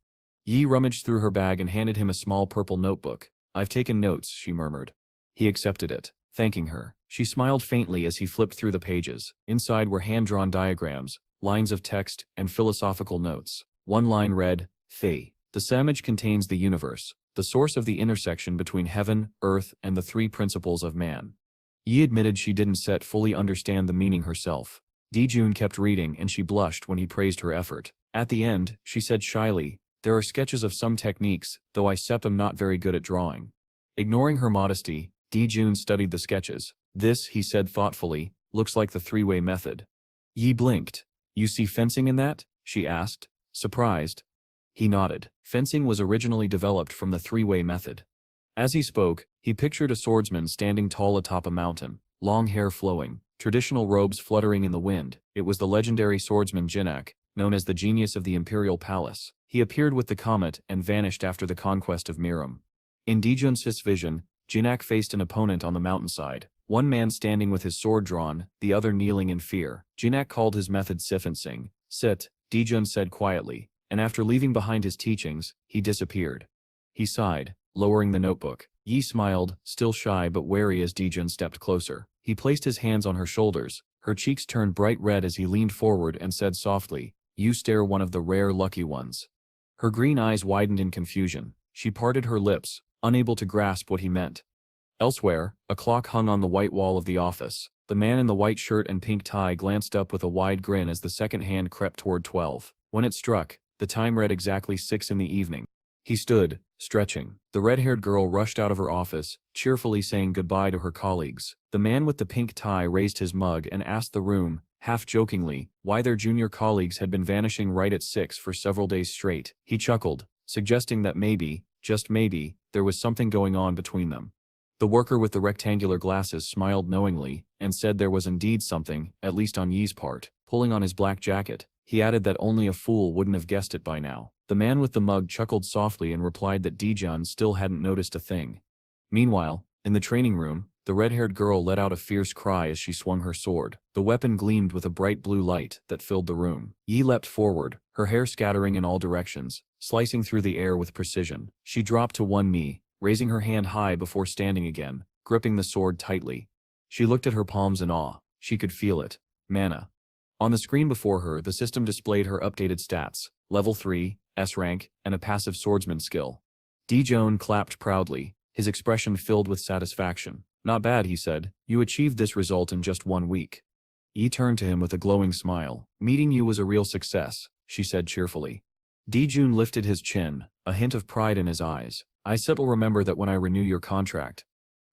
Yi rummaged through her bag and handed him a small purple notebook. I've taken notes, she murmured. He accepted it, thanking her. She smiled faintly as he flipped through the pages. Inside were hand-drawn diagrams, lines of text, and philosophical notes. One line read, Fei. The Samaj contains the universe, the source of the intersection between heaven, earth, and the three principles of man. Yi admitted she didn't fully understand the meaning herself. Dijun kept reading and she blushed when he praised her effort. At the end, she said shyly, there are sketches of some techniques, though I am not very good at drawing. Ignoring her modesty, Dijun studied the sketches. This, he said thoughtfully, looks like the three-way method. Yi blinked. You see fencing in that? She asked, surprised. He nodded. Fencing was originally developed from the three-way method. As he spoke, he pictured a swordsman standing tall atop a mountain, long hair flowing, traditional robes fluttering in the wind. It was the legendary swordsman Jinak, known as the genius of the imperial palace. He appeared with the comet and vanished after the conquest of Miram. In Dijun's vision, Jinak faced an opponent on the mountainside, one man standing with his sword drawn, the other kneeling in fear. Jinak called his method Sifensing. Sit, Dijun said quietly, and after leaving behind his teachings, he disappeared. He sighed, lowering the notebook. Yi smiled, still shy but wary as Dijun stepped closer. He placed his hands on her shoulders. Her cheeks turned bright red as he leaned forward and said softly, You stare one of the rare lucky ones. Her green eyes widened in confusion. She parted her lips, unable to grasp what he meant. Elsewhere, a clock hung on the white wall of the office. The man in the white shirt and pink tie glanced up with a wide grin as the second hand crept toward 12. When it struck, the time read exactly 6 in the evening. He stood, stretching. The red-haired girl rushed out of her office, cheerfully saying goodbye to her colleagues. The man with the pink tie raised his mug and asked the room, half-jokingly, why their junior colleagues had been vanishing right at 6 for several days straight. He chuckled, suggesting that maybe, just maybe, there was something going on between them. The worker with the rectangular glasses smiled knowingly, and said there was indeed something, at least on Yi's part. Pulling on his black jacket, he added that only a fool wouldn't have guessed it by now. The man with the mug chuckled softly and replied that Dijun still hadn't noticed a thing. Meanwhile, in the training room, the red-haired girl let out a fierce cry as she swung her sword. The weapon gleamed with a bright blue light that filled the room. Yi leapt forward, her hair scattering in all directions, slicing through the air with precision. She dropped to one knee, raising her hand high before standing again, gripping the sword tightly. She looked at her palms in awe. She could feel it. Mana. On the screen before her, the system displayed her updated stats, level 3, S rank, and a passive swordsman skill. Dijun clapped proudly, his expression filled with satisfaction. Not bad, he said. You achieved this result in just 1 week. Yi turned to him with a glowing smile. Meeting you was a real success, she said cheerfully. Dijun lifted his chin, a hint of pride in his eyes. I will remember that when I renew your contract.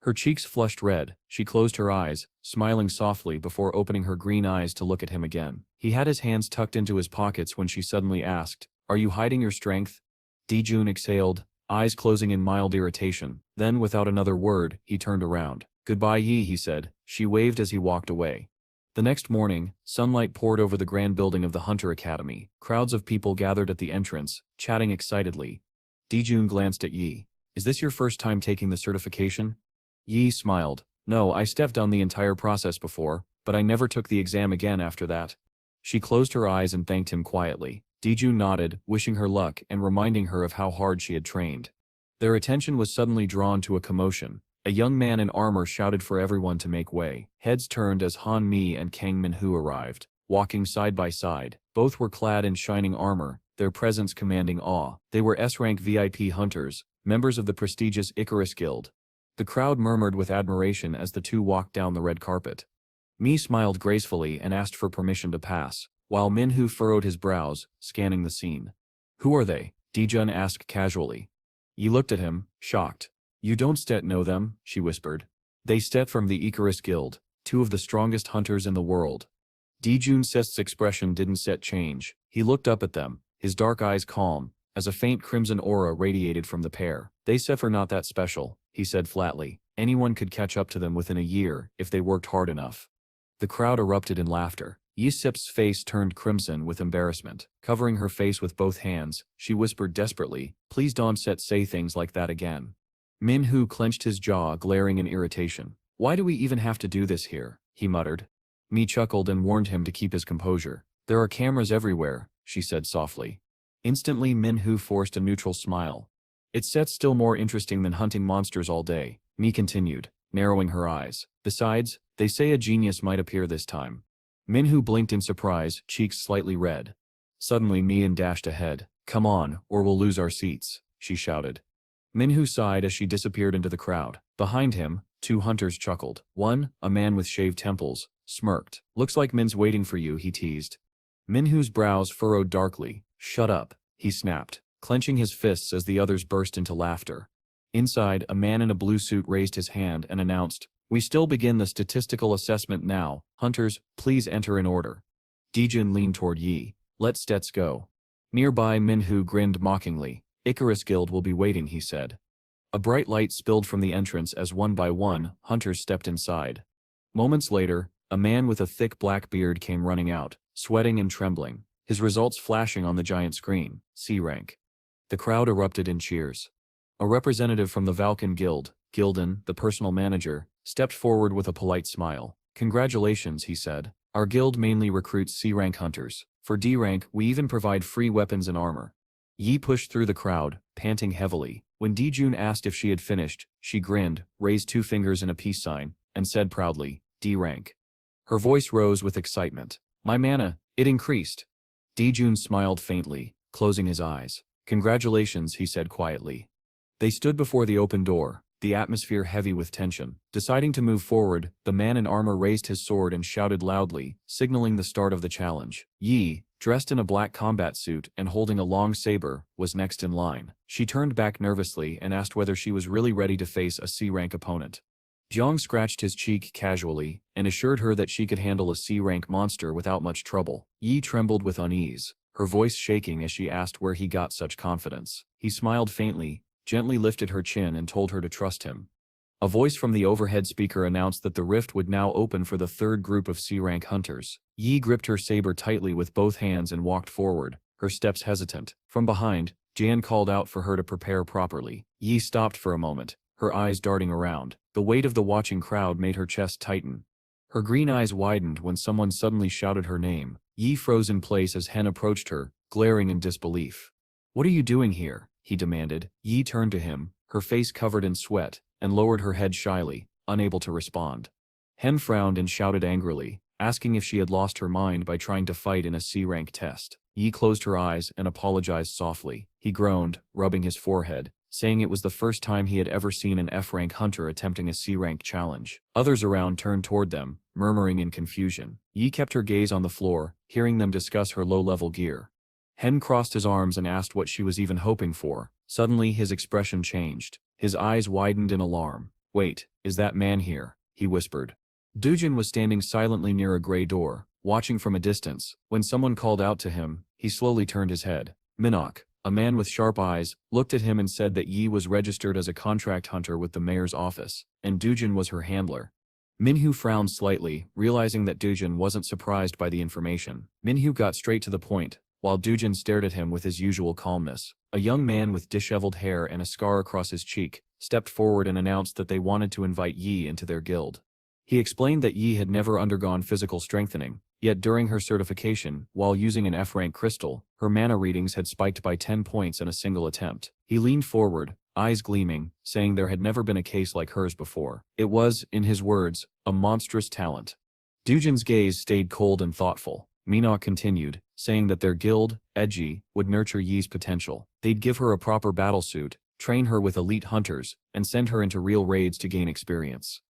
Her cheeks flushed red. She closed her eyes, smiling softly before opening her green eyes to look at him again. He had his hands tucked into his pockets when she suddenly asked, Are you hiding your strength? Dijun exhaled, eyes closing in mild irritation. Then, without another word, he turned around. Goodbye, Yi, he said. She waved as he walked away. The next morning, sunlight poured over the grand building of the Hunter Academy. Crowds of people gathered at the entrance, chatting excitedly. Dijun glanced at Yi. Is this your first time taking the certification? Yi smiled. No, I stepped down the entire process before, but I never took the exam again after that. She closed her eyes and thanked him quietly. Dijun nodded, wishing her luck and reminding her of how hard she had trained. Their attention was suddenly drawn to a commotion. A young man in armor shouted for everyone to make way. Heads turned as Han Mi and Kang Minhu arrived, walking side by side. Both were clad in shining armor, their presence commanding awe. They were S-rank VIP hunters, members of the prestigious Icarus Guild. The crowd murmured with admiration as the two walked down the red carpet. Mi smiled gracefully and asked for permission to pass, while Minhu furrowed his brows, scanning the scene. Who are they? Dijun asked casually. Yi looked at him, shocked. You don't know them, she whispered. They from the Icarus Guild, two of the strongest hunters in the world. Dijun's expression didn't change. He looked up at them, his dark eyes calm, as a faint crimson aura radiated from the pair. They are not that special, he said flatly. Anyone could catch up to them within a year if they worked hard enough. The crowd erupted in laughter. Yisep's face turned crimson with embarrassment. Covering her face with both hands, she whispered desperately, "Please don't say things like that again." Minhu clenched his jaw, glaring in irritation. "Why do we even have to do this here?" he muttered. Mi chuckled and warned him to keep his composure. "There are cameras everywhere," she said softly. Instantly Minhu forced a neutral smile. "It's still more interesting than hunting monsters all day," Mi continued, narrowing her eyes. "Besides, they say a genius might appear this time." Minhu blinked in surprise, cheeks slightly red. Suddenly Mi dashed ahead. "Come on, or we'll lose our seats," she shouted. Minhu sighed as she disappeared into the crowd. Behind him, two hunters chuckled. One, a man with shaved temples, smirked. "Looks like Min's waiting for you," he teased. Minhu's brows furrowed darkly. "Shut up," he snapped, clenching his fists as the others burst into laughter. Inside, a man in a blue suit raised his hand and announced, "We still begin the statistical assessment now. Hunters, please enter in order." Dijun leaned toward Yi. "Let's go." Nearby, Minhu grinned mockingly. "Icarus Guild will be waiting," he said. A bright light spilled from the entrance as one by one, hunters stepped inside. Moments later, a man with a thick black beard came running out, sweating and trembling, his results flashing on the giant screen. C rank. The crowd erupted in cheers. A representative from the Valken Guild, Gildan, the personal manager, stepped forward with a polite smile. "Congratulations," he said. "Our guild mainly recruits C-rank hunters. For D-rank, we even provide free weapons and armor." Yi pushed through the crowd, panting heavily. When Dijun asked if she had finished, she grinned, raised two fingers in a peace sign, and said proudly, "D-rank." Her voice rose with excitement. "My mana, it increased." Dijun smiled faintly, closing his eyes. "Congratulations," he said quietly. They stood before the open door, the atmosphere heavy with tension. Deciding to move forward, the man in armor raised his sword and shouted loudly, signaling the start of the challenge. Yi, dressed in a black combat suit and holding a long saber, was next in line. She turned back nervously and asked whether she was really ready to face a C-rank opponent. Jiang scratched his cheek casually and assured her that she could handle a C-rank monster without much trouble. Yi trembled with unease, her voice shaking as she asked where he got such confidence. He smiled faintly, gently lifted her chin and told her to trust him. A voice from the overhead speaker announced that the rift would now open for the third group of C-rank hunters. Yi gripped her saber tightly with both hands and walked forward, her steps hesitant. From behind, Jan called out for her to prepare properly. Yi stopped for a moment, her eyes darting around. The weight of the watching crowd made her chest tighten. Her green eyes widened when someone suddenly shouted her name. Yi froze in place as Hen approached her, glaring in disbelief. "What are you doing here?" he demanded. Yi turned to him, her face covered in sweat, and lowered her head shyly, unable to respond. Hen frowned and shouted angrily, asking if she had lost her mind by trying to fight in a C-rank test. Yi closed her eyes and apologized softly. He groaned, rubbing his forehead, saying it was the first time he had ever seen an F-rank hunter attempting a C-rank challenge. Others around turned toward them, murmuring in confusion. Yi kept her gaze on the floor, hearing them discuss her low-level gear. Hen crossed his arms and asked what she was even hoping for. Suddenly his expression changed. His eyes widened in alarm. "Wait, is that man here?" he whispered. Dujin was standing silently near a gray door, watching from a distance. When someone called out to him, he slowly turned his head. Minok, a man with sharp eyes, looked at him and said that Yi was registered as a contract hunter with the mayor's office, and Dujin was her handler. Minhu frowned slightly, realizing that Dujin wasn't surprised by the information. Minhu got straight to the point, while Dujin stared at him with his usual calmness. A young man with disheveled hair and a scar across his cheek, stepped forward and announced that they wanted to invite Yi into their guild. He explained that Yi had never undergone physical strengthening, yet during her certification, while using an F-rank crystal, her mana readings had spiked by 10 points in a single attempt. He leaned forward, eyes gleaming, saying there had never been a case like hers before. It was, in his words, a monstrous talent. Dujin's gaze stayed cold and thoughtful. Minok continued, saying that their guild, Edgy, would nurture Yi's potential. They'd give her a proper battlesuit, train her with elite hunters, and send her into real raids to gain experience.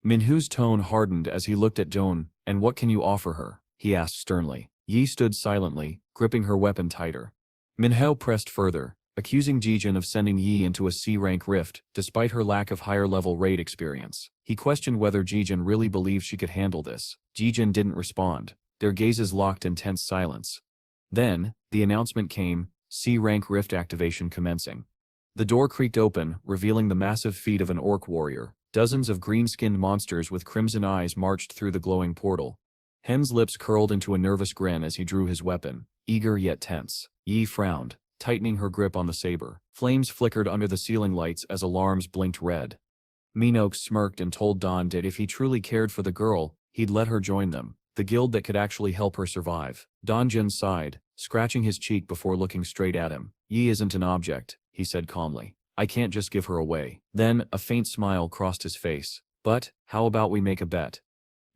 Minhu's tone hardened as he looked at Joan. "And what can you offer her?" he asked sternly. Yi stood silently, gripping her weapon tighter. Minhao pressed further, accusing Jijin of sending Yi into a C-rank rift, despite her lack of higher-level raid experience. He questioned whether Jijin really believed she could handle this. Jijin didn't respond, their gazes locked in tense silence. Then, the announcement came, C-rank rift activation commencing. The door creaked open, revealing the massive feet of an orc warrior. Dozens of green-skinned monsters with crimson eyes marched through the glowing portal. Hen's lips curled into a nervous grin as he drew his weapon, eager yet tense. Yi frowned, tightening her grip on the saber. Flames flickered under the ceiling lights as alarms blinked red. Minok smirked and told Don that if he truly cared for the girl, he'd let her join them, the guild that could actually help her survive. Donjin sighed, scratching his cheek before looking straight at him. "Yi isn't an object," he said calmly. "I can't just give her away." Then, a faint smile crossed his face. "But, how about we make a bet?"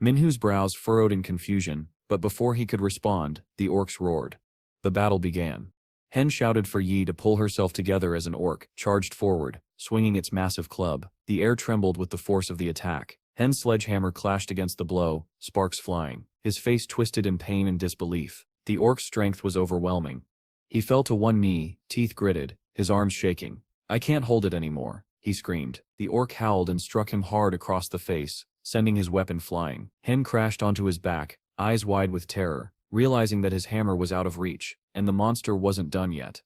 Minhu's brows furrowed in confusion, but before he could respond, the orcs roared. The battle began. Hen shouted for Yi to pull herself together as an orc charged forward, swinging its massive club. The air trembled with the force of the attack. Hen's sledgehammer clashed against the blow, sparks flying. His face twisted in pain and disbelief. The orc's strength was overwhelming. He fell to one knee, teeth gritted, his arms shaking. "I can't hold it anymore," he screamed. The orc howled and struck him hard across the face, sending his weapon flying. Hen crashed onto his back, eyes wide with terror, realizing that his hammer was out of reach, and the monster wasn't done yet.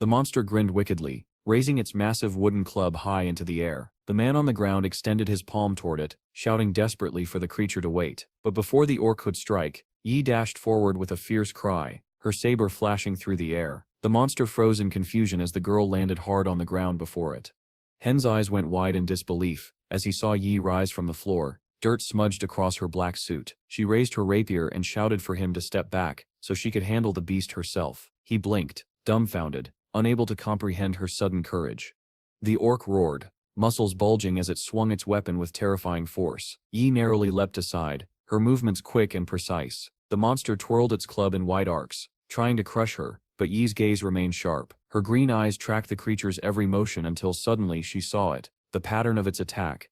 The monster grinned wickedly, raising its massive wooden club high into the air. The man on the ground extended his palm toward it, shouting desperately for the creature to wait. But before the orc could strike, Yi dashed forward with a fierce cry, her saber flashing through the air. The monster froze in confusion as the girl landed hard on the ground before it. Hen's eyes went wide in disbelief as he saw Yi rise from the floor, dirt smudged across her black suit. She raised her rapier and shouted for him to step back so she could handle the beast herself. He blinked, dumbfounded, unable to comprehend her sudden courage. The orc roared, muscles bulging as it swung its weapon with terrifying force. Yi narrowly leapt aside, her movements quick and precise. The monster twirled its club in wide arcs, trying to crush her, but Yi's gaze remained sharp. Her green eyes tracked the creature's every motion until suddenly she saw it, the pattern of its attack.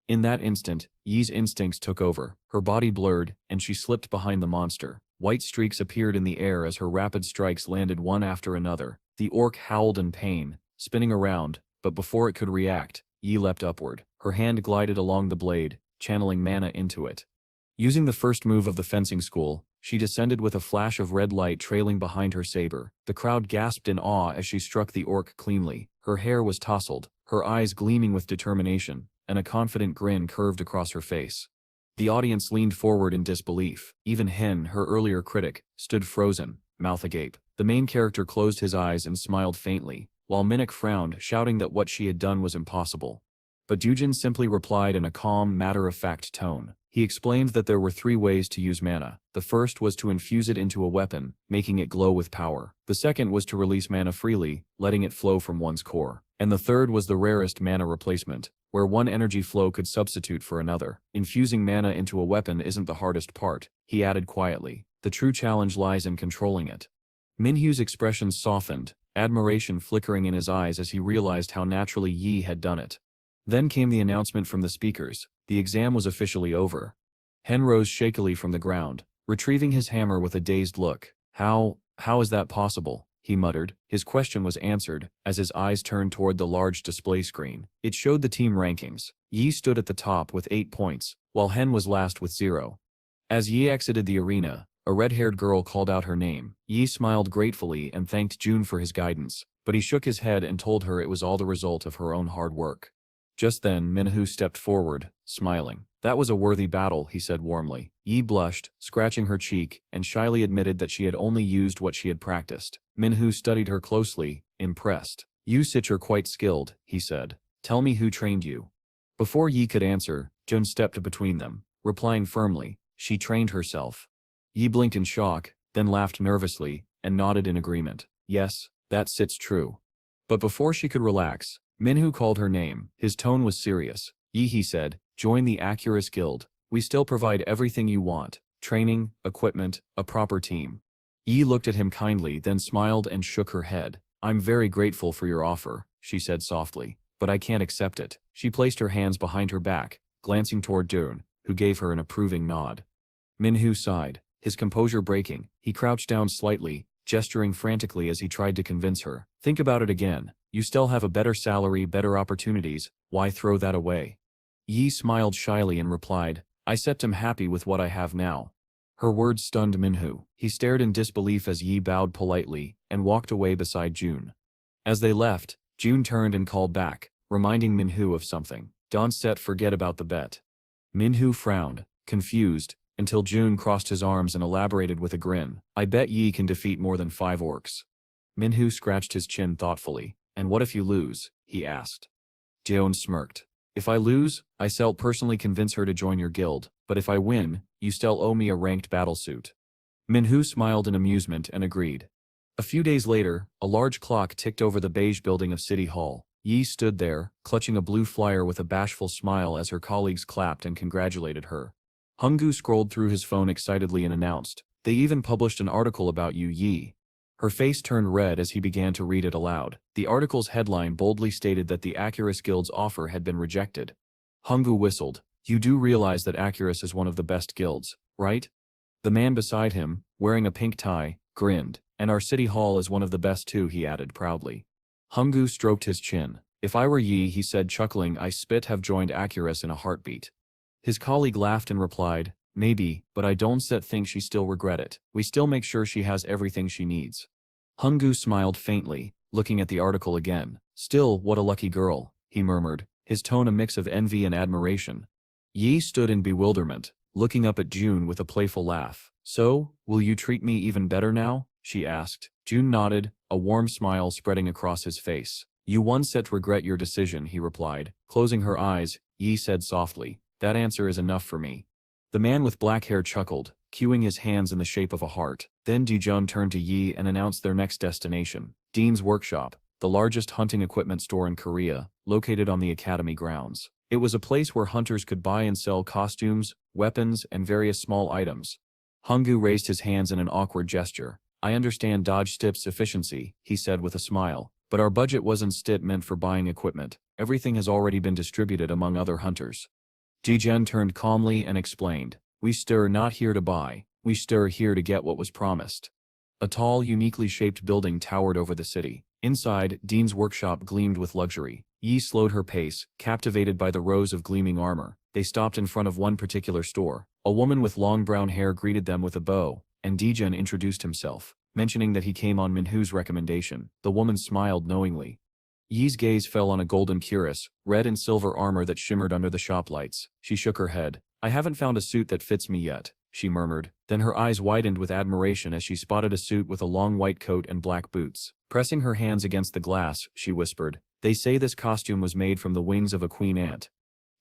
In that instant, Yi's instincts took over. Her body blurred, and she slipped behind the monster. White streaks appeared in the air as her rapid strikes landed one after another. The orc howled in pain, spinning around, but before it could react, Yi leapt upward. Her hand glided along the blade, channeling mana into it. Using the first move of the fencing school, she descended with a flash of red light trailing behind her saber. The crowd gasped in awe as she struck the orc cleanly. Her hair was tousled, her eyes gleaming with determination, and a confident grin curved across her face. The audience leaned forward in disbelief. Even Hen, her earlier critic, stood frozen, mouth agape. The main character closed his eyes and smiled faintly, while Minok frowned, shouting that what she had done was impossible. But Dujin simply replied in a calm, matter-of-fact tone. He explained that there were 3 ways to use mana. The first was to infuse it into a weapon, making it glow with power. The second was to release mana freely, letting it flow from one's core. And the third was the rarest mana replacement, where one energy flow could substitute for another. Infusing mana into a weapon isn't the hardest part, he added quietly. The true challenge lies in controlling it. Minhu's expression softened, admiration flickering in his eyes as he realized how naturally Yi had done it. Then came the announcement from the speakers. The exam was officially over. Hen rose shakily from the ground, retrieving his hammer with a dazed look. How is that possible?" he muttered. His question was answered, as his eyes turned toward the large display screen. It showed the team rankings. Yi stood at the top with 8 points, while Hen was last with 0. As Yi exited the arena, a red-haired girl called out her name. Yi smiled gratefully and thanked June for his guidance, but he shook his head and told her it was all the result of her own hard work. Just then, Minhu stepped forward, smiling. "That was a worthy battle," he said warmly. Yi blushed, scratching her cheek, and shyly admitted that she had only used what she had practiced. Minhu studied her closely, impressed. "You sit are quite skilled," he said. Tell me who trained you. Before Yi could answer, Jun stepped between them, replying firmly, she trained herself. Yi blinked in shock, then laughed nervously, and nodded in agreement. Yes, that sits true. But before she could relax, Minhu called her name. His tone was serious. Yi, he said, join the Accurus Guild. We still provide everything you want. Training, equipment, a proper team. Yi looked at him kindly, then smiled and shook her head. I'm very grateful for your offer, she said softly, but I can't accept it. She placed her hands behind her back, glancing toward Dune, who gave her an approving nod. Minhu sighed, his composure breaking. He crouched down slightly, gesturing frantically as he tried to convince her. Think about it again. You still have a better salary, better opportunities. Why throw that away? Yi smiled shyly and replied, I set am happy with what I have now. Her words stunned Minhu. He stared in disbelief as Yi bowed politely and walked away beside June. As they left, June turned and called back, reminding Minhu of something. Don't forget about the bet. Minhu frowned, confused, until June crossed his arms and elaborated with a grin. I bet Yi can defeat more than 5 orcs. Minhu scratched his chin thoughtfully. And what if you lose? He asked. June smirked. If I lose, I shall personally convince her to join your guild, but if I win, you still owe me a ranked battlesuit. Minhu smiled in amusement and agreed. A few days later, a large clock ticked over the beige building of City Hall. Yi stood there, clutching a blue flyer with a bashful smile as her colleagues clapped and congratulated her. Hunggu scrolled through his phone excitedly and announced, they even published an article about you, Yi. Her face turned red as he began to read it aloud. The article's headline boldly stated that the Accurus Guild's offer had been rejected. Hunggu whistled. You do realize that Accurus is one of the best guilds, right? The man beside him, wearing a pink tie, grinned. And our city hall is one of the best too, he added proudly. Hunggu stroked his chin. If I were Yi, he said chuckling, I have joined Accurus in a heartbeat. His colleague laughed and replied, maybe, but I don't think she still regret it. We still make sure she has everything she needs. Hunggu smiled faintly, looking at the article again. Still, what a lucky girl, he murmured, his tone a mix of envy and admiration. Yi stood in bewilderment, looking up at June with a playful laugh. So, will you treat me even better now? She asked. June nodded, a warm smile spreading across his face. You once regret your decision, he replied. Closing her eyes, Yi said softly, that answer is enough for me. The man with black hair chuckled, cueing his hands in the shape of a heart. Then Dijun turned to Yi and announced their next destination, Dean's Workshop, the largest hunting equipment store in Korea, located on the academy grounds. It was a place where hunters could buy and sell costumes, weapons, and various small items. Hunggu raised his hands in an awkward gesture. I understand Dodge Stip's efficiency, he said with a smile, but our budget wasn't Stip meant for buying equipment. Everything has already been distributed among other hunters. Jijen turned calmly and explained, we stir not here to buy, we stir here to get what was promised. A tall, uniquely shaped building towered over the city. Inside, Dean's workshop gleamed with luxury. Yi slowed her pace, captivated by the rows of gleaming armor. They stopped in front of one particular store. A woman with long brown hair greeted them with a bow, and Dijen introduced himself, mentioning that he came on Minhu's recommendation. The woman smiled knowingly. Yi's gaze fell on a golden cuirass, red and silver armor that shimmered under the shop lights. She shook her head. I haven't found a suit that fits me yet, she murmured. Then her eyes widened with admiration as she spotted a suit with a long white coat and black boots. Pressing her hands against the glass, she whispered, they say this costume was made from the wings of a queen ant.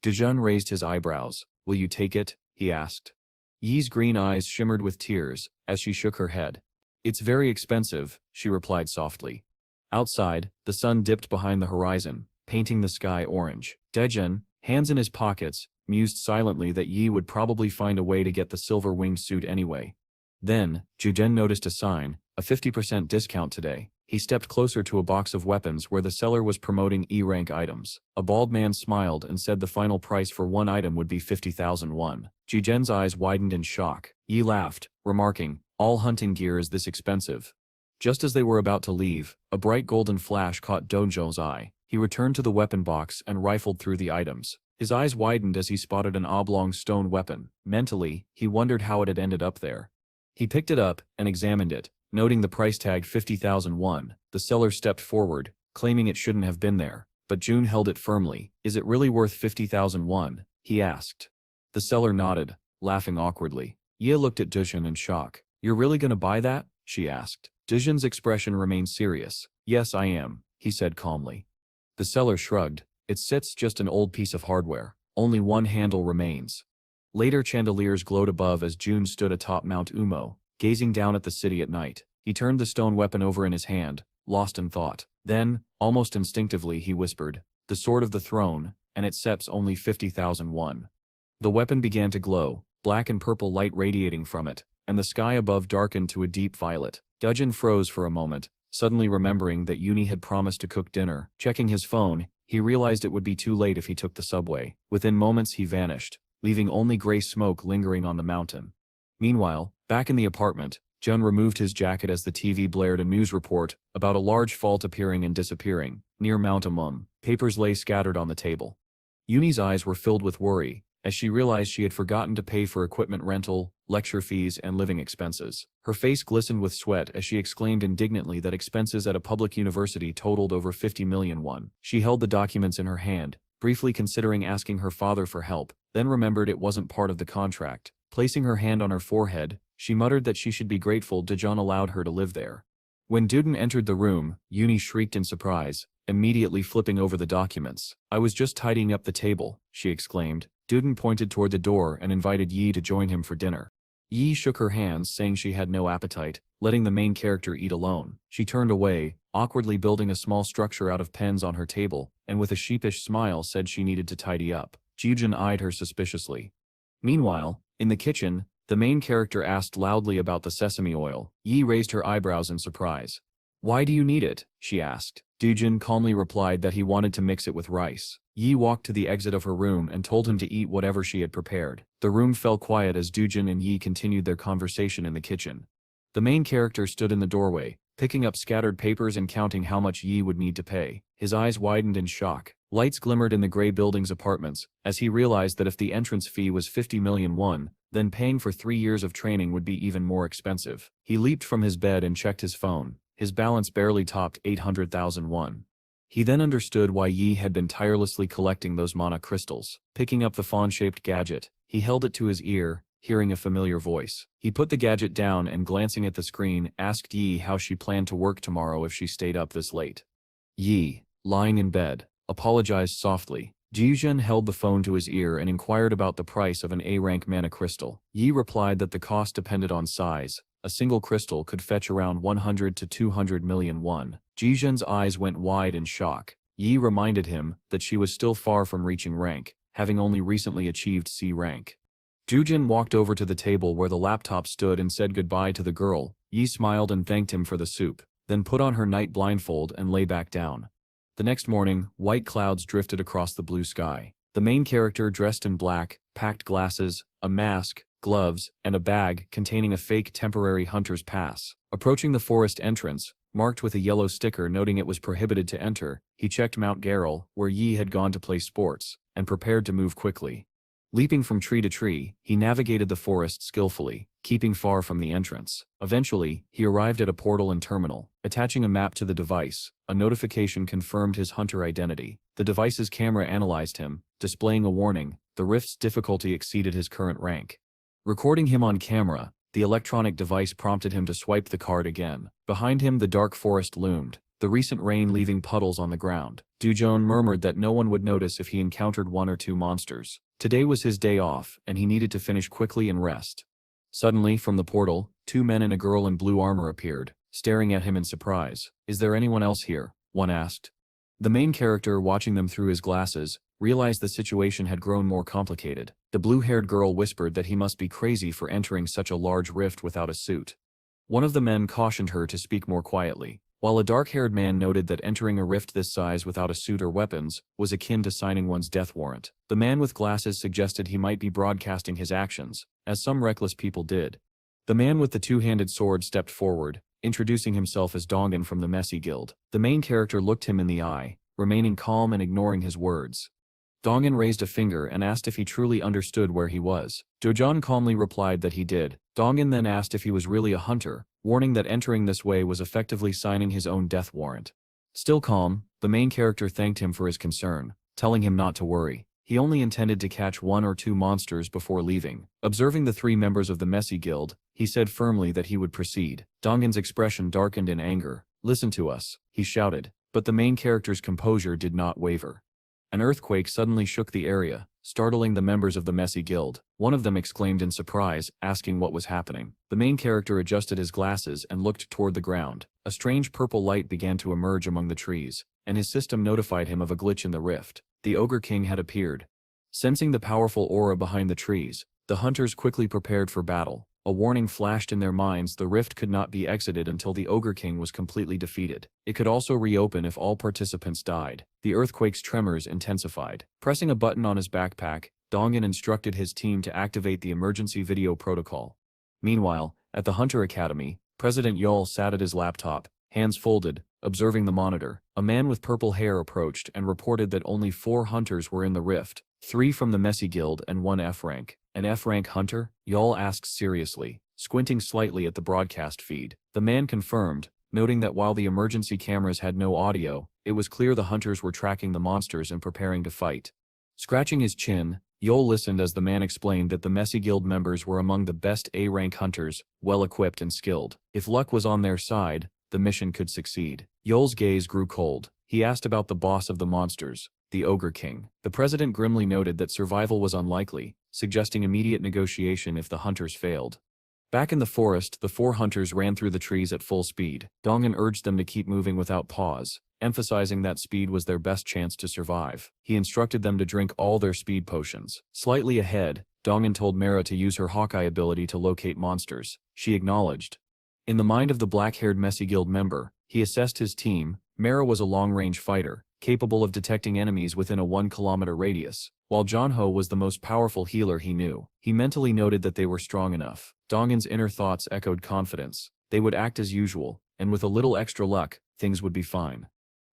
Dijun raised his eyebrows. Will you take it? He asked. Yi's green eyes shimmered with tears as she shook her head. It's very expensive, she replied softly. Outside, the sun dipped behind the horizon, painting the sky orange. Dijun, hands in his pockets, mused silently that Yi would probably find a way to get the silver-winged suit anyway. Then, Juden noticed a sign, a 50% discount today. He stepped closer to a box of weapons where the seller was promoting E-rank items. A bald man smiled and said the final price for one item would be 50,000 won. Jijen's eyes widened in shock. Yi laughed, remarking, all hunting gear is this expensive. Just as they were about to leave, a bright golden flash caught Dojo's eye. He returned to the weapon box and rifled through the items. His eyes widened as he spotted an oblong stone weapon. Mentally, he wondered how it had ended up there. He picked it up and examined it, noting the price tag 50,000 won. The seller stepped forward, claiming it shouldn't have been there, but June held it firmly. Is it really worth 50,000 won? He asked. The seller nodded, laughing awkwardly. Ye looked at Dujin in shock. You're really gonna buy that? She asked. Dujin's expression remained serious. Yes, I am, he said calmly. The seller shrugged. It sits just an old piece of hardware. Only one handle remains. Later chandeliers glowed above as Jun stood atop Mount Umo, gazing down at the city at night. He turned the stone weapon over in his hand, lost in thought. Then, almost instinctively, he whispered, "The sword of the throne, and it sets only 50,000 won." The weapon began to glow, black and purple light radiating from it, and the sky above darkened to a deep violet. Dujin froze for a moment, suddenly remembering that Uni had promised to cook dinner. Checking his phone, he realized it would be too late if he took the subway. Within moments he vanished, leaving only gray smoke lingering on the mountain. Meanwhile, back in the apartment, Jun removed his jacket as the TV blared a news report about a large fault appearing and disappearing near Mount Amum. Papers lay scattered on the table. Uni's eyes were filled with worry as she realized she had forgotten to pay for equipment rental, lecture fees, and living expenses. Her face glistened with sweat as she exclaimed indignantly that expenses at a public university totaled over 50 million won. She held the documents in her hand, briefly considering asking her father for help, then remembered it wasn't part of the contract. Placing her hand on her forehead, she muttered that she should be grateful Daejeon allowed her to live there. When Duden entered the room, Uni shrieked in surprise, immediately flipping over the documents. "I was just tidying up the table," she exclaimed. Duden pointed toward the door and invited Yi to join him for dinner. Yi shook her hands, saying she had no appetite, letting the main character eat alone. She turned away, awkwardly building a small structure out of pens on her table, and with a sheepish smile said she needed to tidy up. Jijun eyed her suspiciously. Meanwhile, in the kitchen, the main character asked loudly about the sesame oil. Yi raised her eyebrows in surprise. "Why do you need it?" she asked. Dujin calmly replied that he wanted to mix it with rice. Yi walked to the exit of her room and told him to eat whatever she had prepared. The room fell quiet as Dujin and Yi continued their conversation in the kitchen. The main character stood in the doorway, picking up scattered papers and counting how much Yi would need to pay. His eyes widened in shock. Lights glimmered in the gray building's apartments, as he realized that if the entrance fee was 50 million won, then paying for 3 years of training would be even more expensive. He leaped from his bed and checked his phone. His balance barely topped 800,000 won. He then understood why Yi had been tirelessly collecting those mana crystals. Picking up the fawn-shaped gadget, he held it to his ear, hearing a familiar voice. He put the gadget down and, glancing at the screen, asked Yi how she planned to work tomorrow if she stayed up this late. Yi, lying in bed, apologized softly. Jijun held the phone to his ear and inquired about the price of an A-rank mana crystal. Yi replied that the cost depended on size. A single crystal could fetch around 100 to 200 million won. Jijun's eyes went wide in shock. Yi reminded him that she was still far from reaching rank, having only recently achieved C rank. Jujun walked over to the table where the laptop stood and said goodbye to the girl. Yi smiled and thanked him for the soup, then put on her night blindfold and lay back down. The next morning, white clouds drifted across the blue sky. The main character, dressed in black, packed glasses, a mask, gloves, and a bag containing a fake temporary hunter's pass. Approaching the forest entrance, marked with a yellow sticker noting it was prohibited to enter, he checked Mount Garrel, where Yi had gone to play sports, and prepared to move quickly. Leaping from tree to tree, he navigated the forest skillfully, keeping far from the entrance. Eventually, he arrived at a portal and terminal. Attaching a map to the device, a notification confirmed his hunter identity. The device's camera analyzed him, displaying a warning: the rift's difficulty exceeded his current rank. Recording him on camera, the electronic device prompted him to swipe the card again. Behind him the dark forest loomed, the recent rain leaving puddles on the ground. Dujun murmured that no one would notice if he encountered one or two monsters. Today was his day off, and he needed to finish quickly and rest. Suddenly, from the portal, 2 men and a girl in blue armor appeared, staring at him in surprise. "Is there anyone else here?" one asked. The main character, watching them through his glasses, realized the situation had grown more complicated. The blue-haired girl whispered that he must be crazy for entering such a large rift without a suit. One of the men cautioned her to speak more quietly, while a dark-haired man noted that entering a rift this size without a suit or weapons was akin to signing one's death warrant. The man with glasses suggested he might be broadcasting his actions, as some reckless people did. The man with the two-handed sword stepped forward, introducing himself as Dongan from the Messy Guild. The main character looked him in the eye, remaining calm and ignoring his words. Dongan raised a finger and asked if he truly understood where he was. Dojon calmly replied that he did. Dongan then asked if he was really a hunter, warning that entering this way was effectively signing his own death warrant. Still calm, the main character thanked him for his concern, telling him not to worry. He only intended to catch 1 or 2 monsters before leaving. Observing the 3 members of the Messy Guild, he said firmly that he would proceed. Dongan's expression darkened in anger. "Listen to us," he shouted, but the main character's composure did not waver. An earthquake suddenly shook the area, startling the members of the messy guild. One of them exclaimed in surprise, asking what was happening. The main character adjusted his glasses and looked toward the ground. A strange purple light began to emerge among the trees, and his system notified him of a glitch in the rift. The Ogre King had appeared. Sensing the powerful aura behind the trees, the hunters quickly prepared for battle. A warning flashed in their minds: the rift could not be exited until the Ogre King was completely defeated. It could also reopen if all participants died. The earthquake's tremors intensified. Pressing a button on his backpack, Dongan instructed his team to activate the emergency video protocol. Meanwhile, at the Hunter Academy, President Yul sat at his laptop, hands folded, observing the monitor. A man with purple hair approached and reported that only 4 hunters were in the rift, 3 from the Messy Guild and 1 F-rank. An F-rank hunter? Yul asked seriously, squinting slightly at the broadcast feed. The man confirmed, noting that while the emergency cameras had no audio, it was clear the hunters were tracking the monsters and preparing to fight. Scratching his chin, Yul listened as the man explained that the Messy Guild members were among the best A-rank hunters, well-equipped and skilled. If luck was on their side, the mission could succeed. Yul's gaze grew cold. He asked about the boss of the monsters, the Ogre King. The president grimly noted that survival was unlikely, suggesting immediate negotiation if the hunters failed. Back in the forest, the 4 hunters ran through the trees at full speed. Dongan urged them to keep moving without pause, emphasizing that speed was their best chance to survive. He instructed them to drink all their speed potions. Slightly ahead, Dongan told Mara to use her Hawkeye ability to locate monsters. She acknowledged. In the mind of the black-haired Messy Guild member, he assessed his team. Mara was a long-range fighter, capable of detecting enemies within a 1-kilometer radius, while Jonho was the most powerful healer he knew. He mentally noted that they were strong enough. Dongan's inner thoughts echoed confidence. They would act as usual, and with a little extra luck, things would be fine.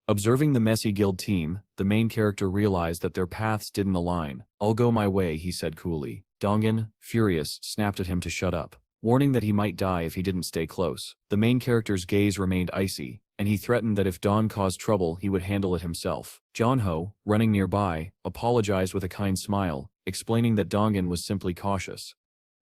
Observing the Messy Guild team, the main character realized that their paths didn't align. "I'll go my way," he said coolly. Dongan, furious, snapped at him to shut up, warning that he might die if he didn't stay close. The main character's gaze remained icy, and he threatened that if Don caused trouble, he would handle it himself. Jonho, running nearby, apologized with a kind smile, explaining that Dongan was simply cautious.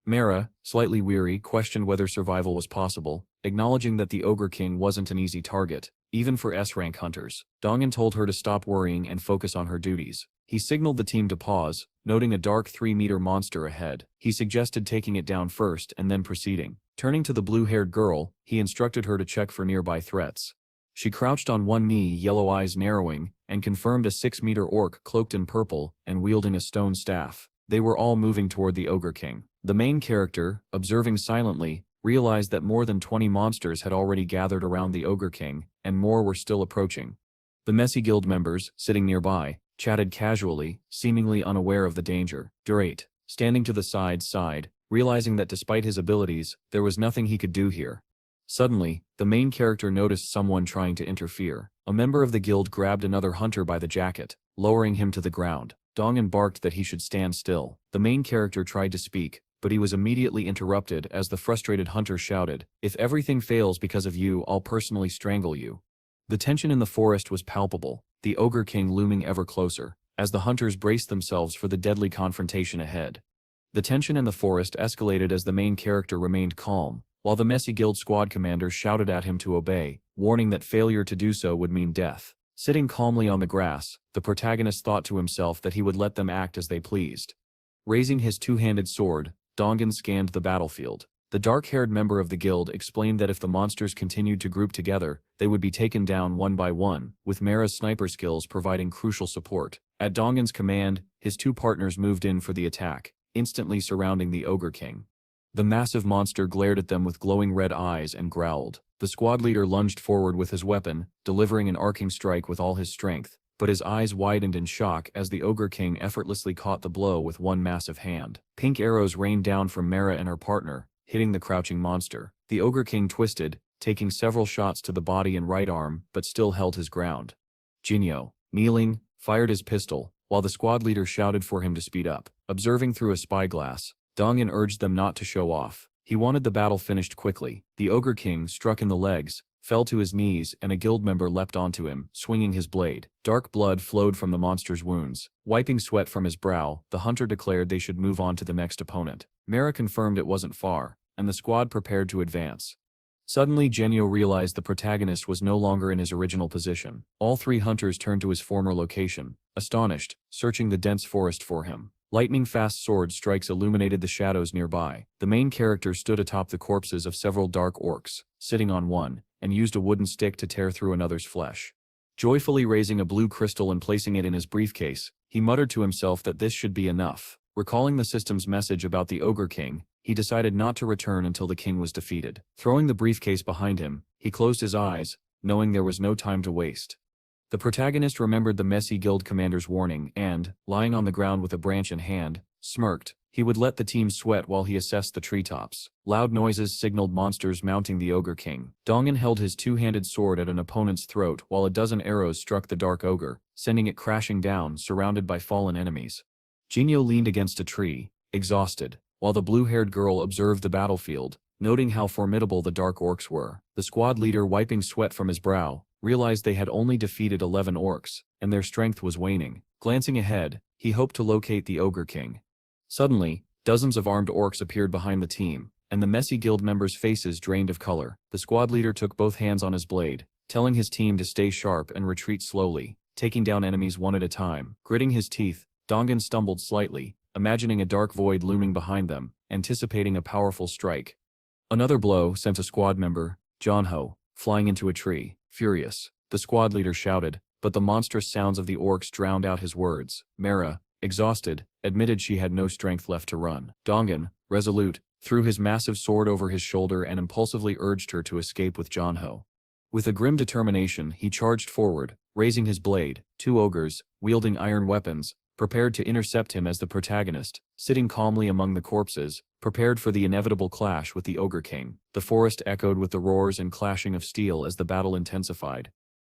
Mara, slightly weary, questioned whether survival was possible, acknowledging that the Ogre King wasn't an easy target, even for S-rank hunters. Dongan told her to stop worrying and focus on her duties. He signaled the team to pause, noting a dark 3-meter monster ahead. He suggested taking it down first and then proceeding. Turning to the blue-haired girl, he instructed her to check for nearby threats. She crouched on one knee, yellow eyes narrowing, and confirmed a 6-meter orc cloaked in purple and wielding a stone staff. They were all moving toward the Ogre King. The main character, observing silently, realized that more than 20 monsters had already gathered around the Ogre King, and more were still approaching. The Messy Guild members, sitting nearby, chatted casually, seemingly unaware of the danger. Durate, standing to the side, realizing that despite his abilities, there was nothing he could do here. Suddenly, the main character noticed someone trying to interfere. A member of the guild grabbed another hunter by the jacket, lowering him to the ground. Dongan barked that he should stand still. The main character tried to speak, but he was immediately interrupted as the frustrated hunter shouted, "If everything fails because of you, I'll personally strangle you." The tension in the forest was palpable, the Ogre King looming ever closer, as the hunters braced themselves for the deadly confrontation ahead. The tension in the forest escalated as the main character remained calm, while the Messy Guild squad commander shouted at him to obey, warning that failure to do so would mean death. Sitting calmly on the grass, the protagonist thought to himself that he would let them act as they pleased. Raising his 2-handed sword, Dongan scanned the battlefield. The dark-haired member of the guild explained that if the monsters continued to group together, they would be taken down one by one, with Mara's sniper skills providing crucial support. At Dongan's command, his 2 partners moved in for the attack, instantly surrounding the Ogre King. The massive monster glared at them with glowing red eyes and growled. The squad leader lunged forward with his weapon, delivering an arcing strike with all his strength, but his eyes widened in shock as the Ogre King effortlessly caught the blow with one massive hand. Pink arrows rained down from Mara and her partner, hitting the crouching monster. The Ogre King twisted, taking several shots to the body and right arm, but still held his ground. Jinyo, kneeling, fired his pistol, while the squad leader shouted for him to speed up. Observing through a spyglass, Dongan urged them not to show off. He wanted the battle finished quickly. The Ogre King, struck in the legs, fell to his knees and a guild member leapt onto him, swinging his blade. Dark blood flowed from the monster's wounds. Wiping sweat from his brow, the hunter declared they should move on to the next opponent. Mara confirmed it wasn't far, and the squad prepared to advance. Suddenly Genyo realized the protagonist was no longer in his original position. All three hunters turned to his former location, astonished, searching the dense forest for him. Lightning-fast sword strikes illuminated the shadows nearby. The main character stood atop the corpses of several dark orcs, sitting on one, and used a wooden stick to tear through another's flesh. Joyfully raising a blue crystal and placing it in his briefcase, he muttered to himself that this should be enough. Recalling the system's message about the Ogre King, he decided not to return until the king was defeated. Throwing the briefcase behind him, he closed his eyes, knowing there was no time to waste. The protagonist remembered the messy guild commander's warning and, lying on the ground with a branch in hand, smirked. He would let the team sweat while he assessed the treetops. Loud noises signaled monsters mounting the Ogre King. Dongan held his two-handed sword at an opponent's throat while a dozen arrows struck the Dark Ogre, sending it crashing down, surrounded by fallen enemies. Genyo leaned against a tree, exhausted, while the blue-haired girl observed the battlefield, noting how formidable the Dark Orcs were. The squad leader, wiping sweat from his brow, realized they had only defeated 11 orcs, and their strength was waning. Glancing ahead, he hoped to locate the Ogre King. Suddenly, dozens of armed orcs appeared behind the team, and the messy guild members' faces drained of color. The squad leader took both hands on his blade, telling his team to stay sharp and retreat slowly, taking down enemies one at a time. Gritting his teeth, Dongan stumbled slightly, imagining a dark void looming behind them, anticipating a powerful strike. Another blow sent a squad member, Jonho, flying into a tree. Furious, the squad leader shouted, but the monstrous sounds of the orcs drowned out his words. Mara, exhausted, admitted she had no strength left to run. Dongan, resolute, threw his massive sword over his shoulder and impulsively urged her to escape with Jonho. With a grim determination, he charged forward, raising his blade. Two ogres, wielding iron weapons, prepared to intercept him as the protagonist, sitting calmly among the corpses, prepared for the inevitable clash with the Ogre King. The forest echoed with the roars and clashing of steel as the battle intensified.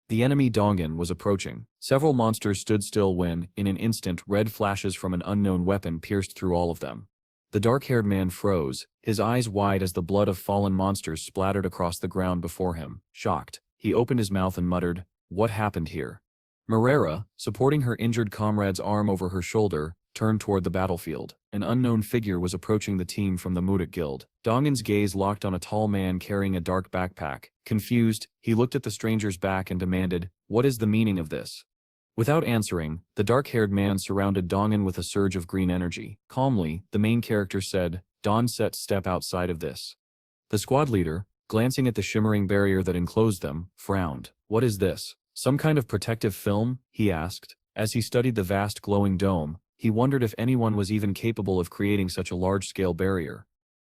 The enemy Dongan was approaching. Several monsters stood still when, in an instant, red flashes from an unknown weapon pierced through all of them. The dark-haired man froze, his eyes wide as the blood of fallen monsters splattered across the ground before him. Shocked, he opened his mouth and muttered, "What happened here?" Marera, supporting her injured comrade's arm over her shoulder, turned toward the battlefield. An unknown figure was approaching the team from the Mudik Guild. Dongan's gaze locked on a tall man carrying a dark backpack. Confused, he looked at the stranger's back and demanded, "What is the meaning of this?" Without answering, the dark-haired man surrounded Dongan with a surge of green energy. Calmly, the main character said, "Don set step outside of this." The squad leader, glancing at the shimmering barrier that enclosed them, frowned. "What is this? Some kind of protective film?" he asked. As he studied the vast glowing dome, he wondered if anyone was even capable of creating such a large-scale barrier.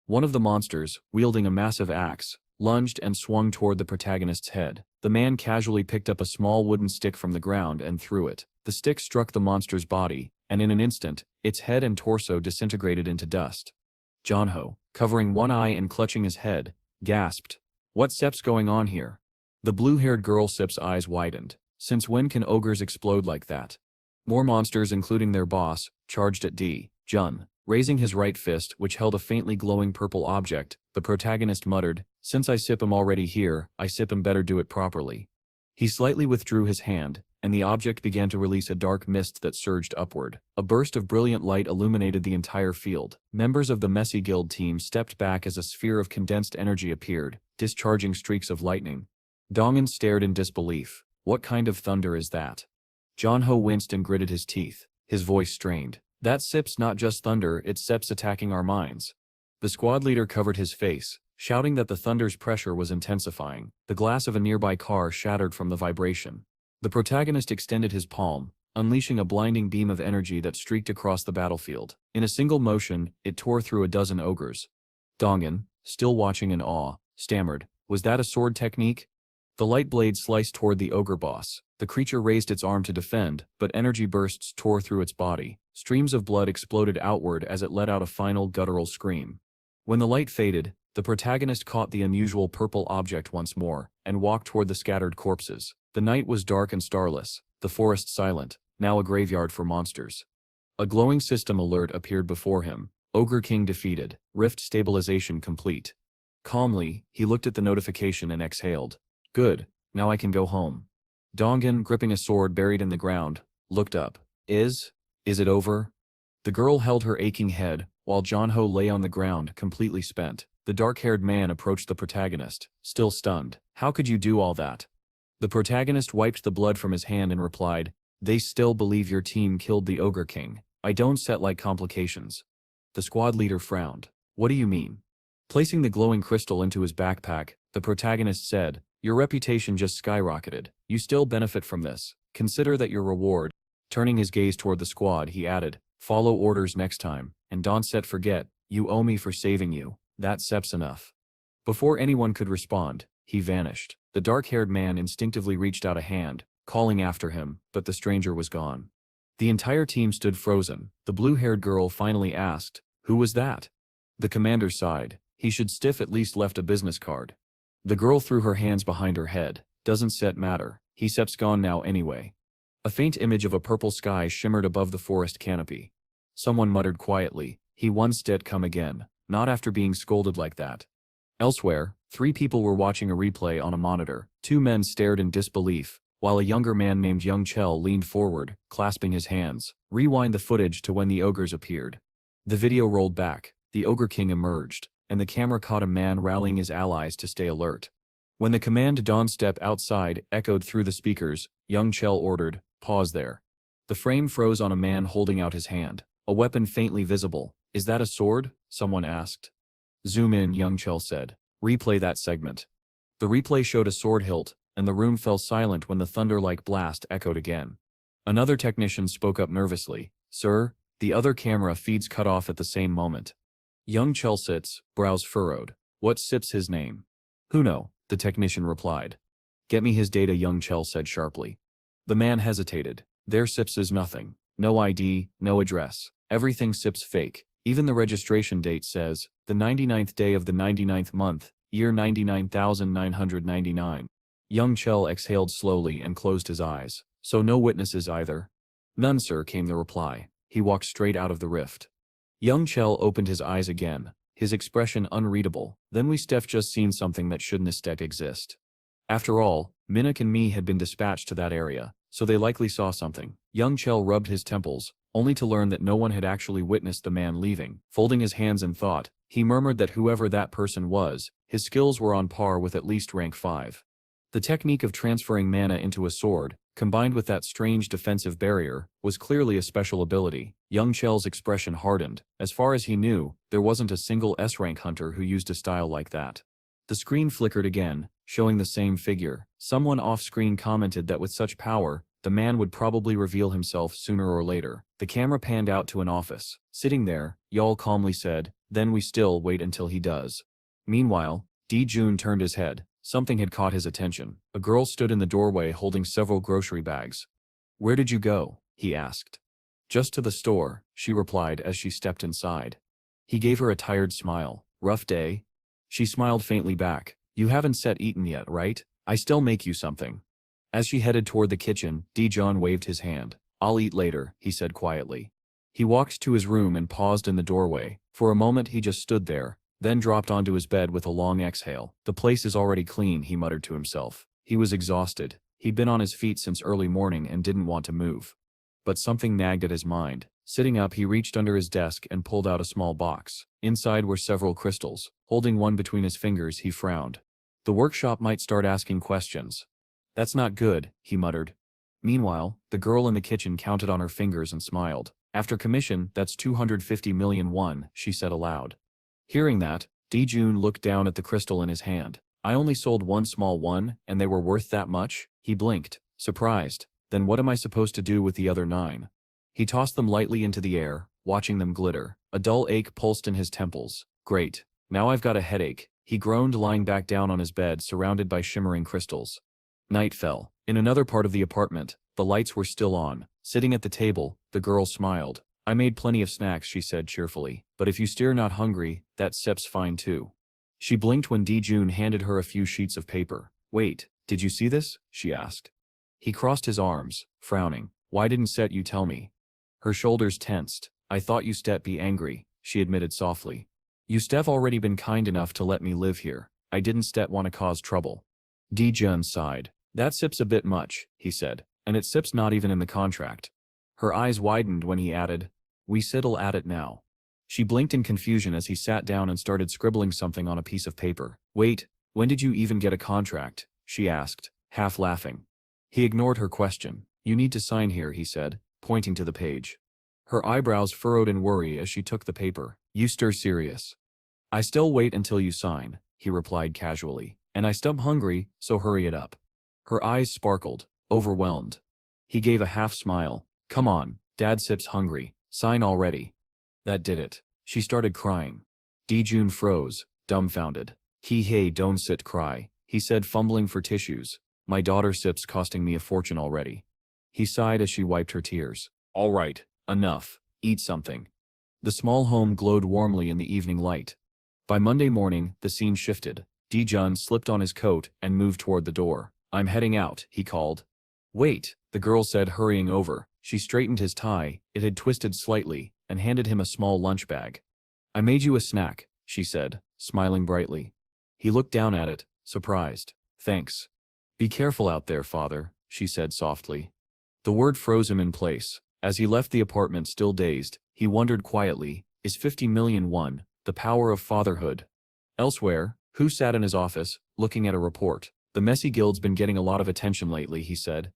One of the monsters, wielding a massive axe, lunged and swung toward the protagonist's head. The man casually picked up a small wooden stick from the ground and threw it. The stick struck the monster's body, and in an instant, its head and torso disintegrated into dust. Jonho, covering one eye and clutching his head, gasped, "What sep's going on here?" The blue-haired girl Sip's eyes widened. Since when can ogres explode like that? More monsters, including their boss, charged at Jun. Raising his right fist, which held a faintly glowing purple object, the protagonist muttered, "Since I sip him already here, I sip him better do it properly." He slightly withdrew his hand, and the object began to release a dark mist that surged upward. A burst of brilliant light illuminated the entire field. Members of the Messy Guild team stepped back as a sphere of condensed energy appeared, discharging streaks of lightning. Dongan stared in disbelief. "What kind of thunder is that?" Jonho winced and gritted his teeth, his voice strained. "That sip's not just thunder, it's seps attacking our minds." The squad leader covered his face, shouting that the thunder's pressure was intensifying. The glass of a nearby car shattered from the vibration. The protagonist extended his palm, unleashing a blinding beam of energy that streaked across the battlefield. In a single motion, it tore through a dozen ogres. Dongan, still watching in awe, stammered, "Was that a sword technique?" The light blade sliced toward the ogre boss. The creature raised its arm to defend, but energy bursts tore through its body. Streams of blood exploded outward as it let out a final guttural scream. When the light faded, the protagonist caught the unusual purple object once more, and walked toward the scattered corpses. The night was dark and starless, the forest silent, now a graveyard for monsters. A glowing system alert appeared before him. Ogre King defeated. Rift stabilization complete. Calmly, he looked at the notification and exhaled. "Good, now I can go home." Dongan, gripping a sword buried in the ground, looked up. Is it over?" The girl held her aching head, while Jonho lay on the ground, completely spent. The dark-haired man approached the protagonist, still stunned. How could you do all that? The protagonist wiped the blood from his hand and replied, they still believe your team killed the Ogre King. I don't set like complications. The squad leader frowned. What do you mean? Placing the glowing crystal into his backpack, the protagonist said, your reputation just skyrocketed. You still benefit from this. Consider that your reward. Turning his gaze toward the squad, he added, follow orders next time, and don't forget, you owe me for saving you. That's enough. Before anyone could respond, he vanished. The dark-haired man instinctively reached out a hand, calling after him, but the stranger was gone. The entire team stood frozen. The blue-haired girl finally asked, who was that? The commander sighed. He should stiff at least left a business card. The girl threw her hands behind her head. Doesn't set matter. He sep's gone now anyway. A faint image of a purple sky shimmered above the forest canopy. Someone muttered quietly, he once did come again, not after being scolded like that. Elsewhere, 3 people were watching a replay on a monitor. 2 men stared in disbelief, while a younger man named Young Chell leaned forward, clasping his hands. Rewind the footage to when the ogres appeared. The video rolled back, the Ogre King emerged, and the camera caught a man rallying his allies to stay alert. When the command "Don't step outside" echoed through the speakers, Young Chell ordered, pause there. The frame froze on a man holding out his hand, a weapon faintly visible. Is that a sword? Someone asked. Zoom in, Young Chell said. Replay that segment. The replay showed a sword hilt, and the room fell silent when the thunder-like blast echoed again. Another technician spoke up nervously. Sir, the other camera feeds cut off at the same moment. Young Chell sits, brows furrowed. What sips his name? Who know, the technician replied. Get me his data, Young Chell said sharply. The man hesitated. There sips is nothing. No ID, no address. Everything sips fake. Even the registration date says, the 99th day of the 99th month, year 99,999. Young Chell exhaled slowly and closed his eyes. So no witnesses either? None, sir, came the reply. He walked straight out of the rift. Young Chell opened his eyes again, his expression unreadable. Then we just seen something that shouldn't exist. After all, Minnock and me had been dispatched to that area, so they likely saw something. Young Chell rubbed his temples, only to learn that no one had actually witnessed the man leaving. Folding his hands in thought, he murmured that whoever that person was, his skills were on par with at least rank 5. The technique of transferring mana into a sword, combined with that strange defensive barrier, was clearly a special ability. Young Chell's expression hardened. As far as he knew, there wasn't a single S-rank hunter who used a style like that. The screen flickered again, showing the same figure. Someone off-screen commented that with such power, the man would probably reveal himself sooner or later. The camera panned out to an office. Sitting there, Yal calmly said, then we still wait until he does. Meanwhile, Jun turned his head. Something had caught his attention. A girl stood in the doorway holding several grocery bags. Where did you go? He asked. Just to the store, she replied as she stepped inside. He gave her a tired smile. Rough day? She smiled faintly back. You haven't eaten yet, right? I still make you something. As she headed toward the kitchen, John waved his hand. I'll eat later, he said quietly. He walked to his room and paused in the doorway. For a moment he just stood there, then dropped onto his bed with a long exhale. The place is already clean, he muttered to himself. He was exhausted. He'd been on his feet since early morning and didn't want to move. But something nagged at his mind. Sitting up, he reached under his desk and pulled out a small box. Inside were several crystals. Holding one between his fingers, he frowned. The workshop might start asking questions. That's not good, he muttered. Meanwhile, the girl in the kitchen counted on her fingers and smiled. After commission, that's 250 million won, she said aloud. Hearing that, Jun looked down at the crystal in his hand. I only sold one small one, and they were worth that much? He blinked, surprised. Then what am I supposed to do with the other 9? He tossed them lightly into the air, watching them glitter. A dull ache pulsed in his temples. Great. Now I've got a headache. He groaned, lying back down on his bed surrounded by shimmering crystals. Night fell. In another part of the apartment, the lights were still on. Sitting at the table, the girl smiled. I made plenty of snacks, she said cheerfully. But if you still not hungry, that sep's fine too. She blinked when Jun handed her a few sheets of paper. Wait, did you see this? She asked. He crossed his arms, frowning. Why didn't you tell me? Her shoulders tensed. I thought you be angry, she admitted softly. You already been kind enough to let me live here. I didn't want to cause trouble. Jun sighed. That sip's a bit much, he said, and it sip's not even in the contract. Her eyes widened when he added, we settle at it now. She blinked in confusion as he sat down and started scribbling something on a piece of paper. Wait, when did you even get a contract? She asked, half laughing. He ignored her question. You need to sign here, he said, pointing to the page. Her eyebrows furrowed in worry as she took the paper. You stir serious. I still wait until you sign, he replied casually. And I stump hungry, so hurry it up. Her eyes sparkled, overwhelmed. He gave a half smile. Come on, Dad Sip's hungry. Sign already. That did it. She started crying. Jun froze, dumbfounded. Hey, don't sit cry, he said, fumbling for tissues. My daughter Sip's costing me a fortune already. He sighed as she wiped her tears. All right, enough. Eat something. The small home glowed warmly in the evening light. By Monday morning, the scene shifted. Jun slipped on his coat and moved toward the door. I'm heading out, he called. Wait, the girl said, hurrying over. She straightened his tie, it had twisted slightly, and handed him a small lunch bag. I made you a snack, she said, smiling brightly. He looked down at it, surprised. Thanks. Be careful out there, father, she said softly. The word froze him in place. As he left the apartment still dazed, he wondered quietly, is 50 million won, the power of fatherhood? Elsewhere, Hu sat in his office, looking at a report. The messy guild's been getting a lot of attention lately, he said.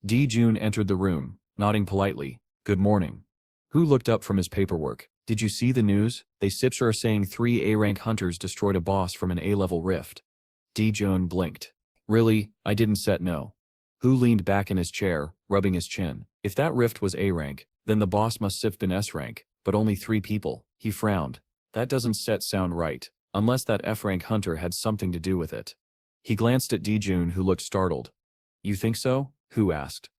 Jun entered the room, nodding politely. Good morning. Hu looked up from his paperwork. Did you see the news? They Sips are saying 3 A-rank hunters destroyed a boss from an A-level rift. Jun blinked. Really? I didn't set no. Hu leaned back in his chair, rubbing his chin. If that rift was A-rank, then the boss must have been S-rank, but only 3 people. He frowned. That doesn't sound right, unless that F-rank hunter had something to do with it. He glanced at Jun, who looked startled. You think so? Hu asked.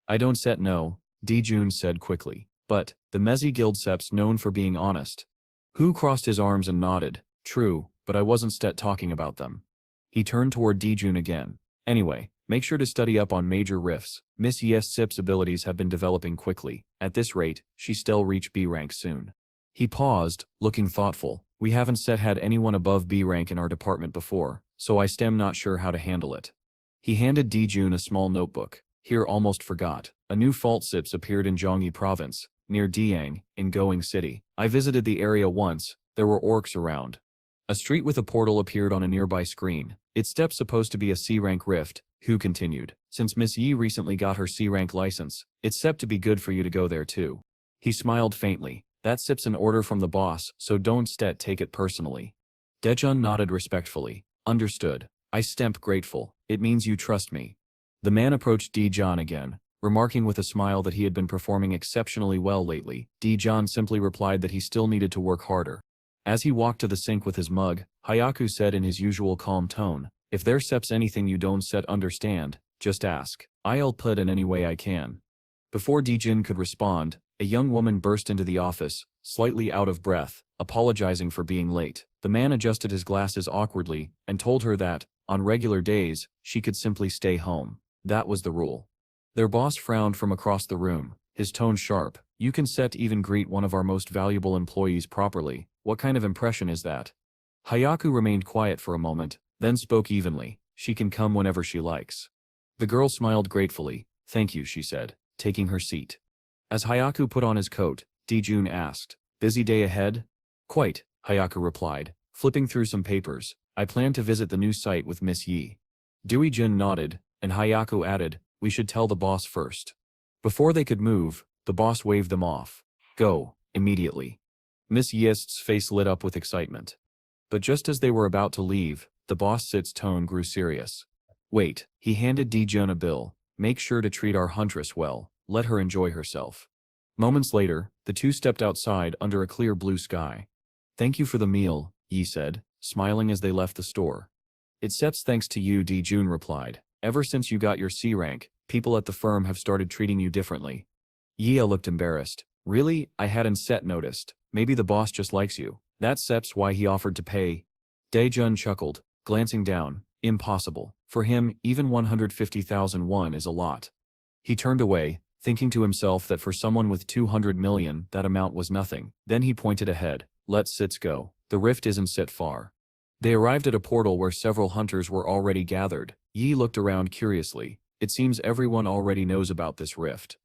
I don't no, Jun said quickly. But, the Mezi Guild Sep's known for being honest. Hu crossed his arms and nodded. True, but I wasn't talking about them. He turned toward Jun again. Anyway, make sure to study up on major rifts. Miss Yes Sip's abilities have been developing quickly. At this rate, she still reach B rank soon. He paused, looking thoughtful. We haven't had anyone above B rank in our department before, so I not sure how to handle it. He handed Jun a small notebook. Here almost forgot. A new fault Sips appeared in Zhongyi province, near Diang, in Going City. I visited the area once, there were orcs around. A street with a portal appeared on a nearby screen. Its steps supposed to be a C-rank rift, Hu continued. Since Miss Yi recently got her C-rank license, it's set to be good for you to go there too. He smiled faintly. That Sip's an order from the boss, so don't take it personally. Dejun nodded respectfully. Understood. I grateful. It means you trust me. The man approached Jun again, remarking with a smile that he had been performing exceptionally well lately. Jun simply replied that he still needed to work harder. As he walked to the sink with his mug, Hayaku said in his usual calm tone, if there's anything you don't understand, just ask. I'll put in any way I can. Before Jun could respond, a young woman burst into the office, slightly out of breath, apologizing for being late. The man adjusted his glasses awkwardly and told her that, on regular days, she could simply stay home. That was the rule. Their boss frowned from across the room, his tone sharp. You can even greet one of our most valuable employees properly. What kind of impression is that? Hayaku remained quiet for a moment, then spoke evenly. She can come whenever she likes. The girl smiled gratefully. Thank you, she said, taking her seat. As Hayaku put on his coat, Jun asked, busy day ahead? Quite, Hayaku replied, flipping through some papers. I plan to visit the new site with Miss Yi. Jun nodded, and Hayaku added, we should tell the boss first. Before they could move, the boss waved them off. Go, immediately. Miss Yist's face lit up with excitement. But just as they were about to leave, the boss's tone grew serious. Wait, he handed Jun a bill. Make sure to treat our huntress well, let her enjoy herself. Moments later, the two stepped outside under a clear blue sky. Thank you for the meal, Yi said, smiling as they left the store. It's thanks to you, Jun replied. Ever since you got your C rank, people at the firm have started treating you differently. Yi looked embarrassed. Really? I hadn't noticed. Maybe the boss just likes you. That's why he offered to pay. Jun chuckled, glancing down. Impossible. For him, even 150,000 won is a lot. He turned away, thinking to himself that for someone with 200 million, that amount was nothing. Then he pointed ahead. Let's go. The rift isn't far. They arrived at a portal where several hunters were already gathered. Yi looked around curiously. It seems everyone already knows about this rift.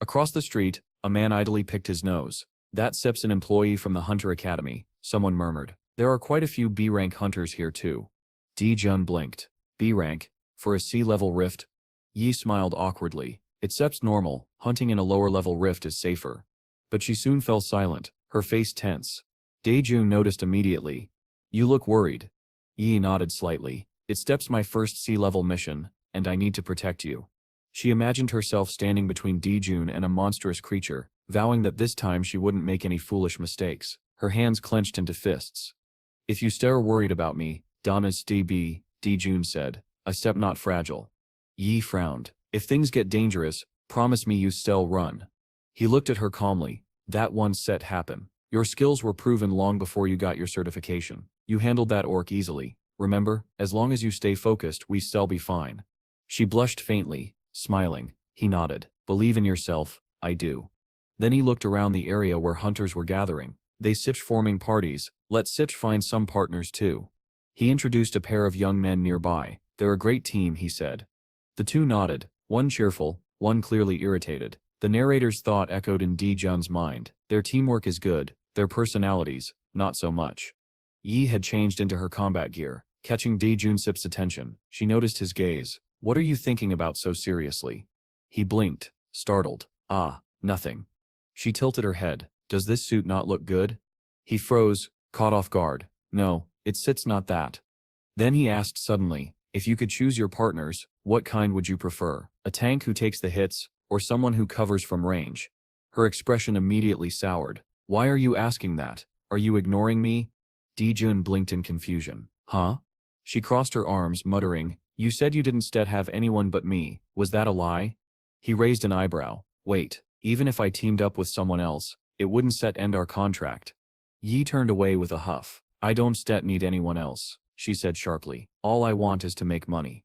Across the street, a man idly picked his nose. That's an employee from the Hunter Academy, someone murmured. There are quite a few B-rank hunters here too. Jun blinked. B-rank? For a C-level rift? Yi smiled awkwardly. It's normal, hunting in a lower-level rift is safer. But she soon fell silent, her face tense. Jun noticed immediately. You look worried. Yi nodded slightly. It's my first C-level mission, and I need to protect you. She imagined herself standing between Jun and a monstrous creature, vowing that this time she wouldn't make any foolish mistakes. Her hands clenched into fists. If you stare worried about me, Donna's DB, Jun said. I step not fragile. Yi frowned. If things get dangerous, promise me you still run. He looked at her calmly. That one set happen. Your skills were proven long before you got your certification. You handled that orc easily. Remember, as long as you stay focused, we still be fine. She blushed faintly, smiling. He nodded. Believe in yourself, I do. Then he looked around the area where hunters were gathering. They sipped forming parties. Let Sipch find some partners too. He introduced a pair of young men nearby. They're a great team, he said. The two nodded, one cheerful, one clearly irritated. The narrator's thought echoed in Jun's mind. Their teamwork is good, their personalities, not so much. Yi had changed into her combat gear, catching Jun Sip's attention. She noticed his gaze. What are you thinking about so seriously? He blinked, startled. Ah, nothing. She tilted her head. Does this suit not look good? He froze, caught off guard. No, it's not that. Then he asked suddenly, if you could choose your partners, what kind would you prefer? A tank who takes the hits, or someone who covers from range? Her expression immediately soured. Why are you asking that? Are you ignoring me? Jun blinked in confusion. Huh? She crossed her arms, muttering, you said you didn't have anyone but me. Was that a lie? He raised an eyebrow. Wait, even if I teamed up with someone else, it wouldn't end our contract. Yi turned away with a huff. I don't need anyone else, she said sharply. All I want is to make money.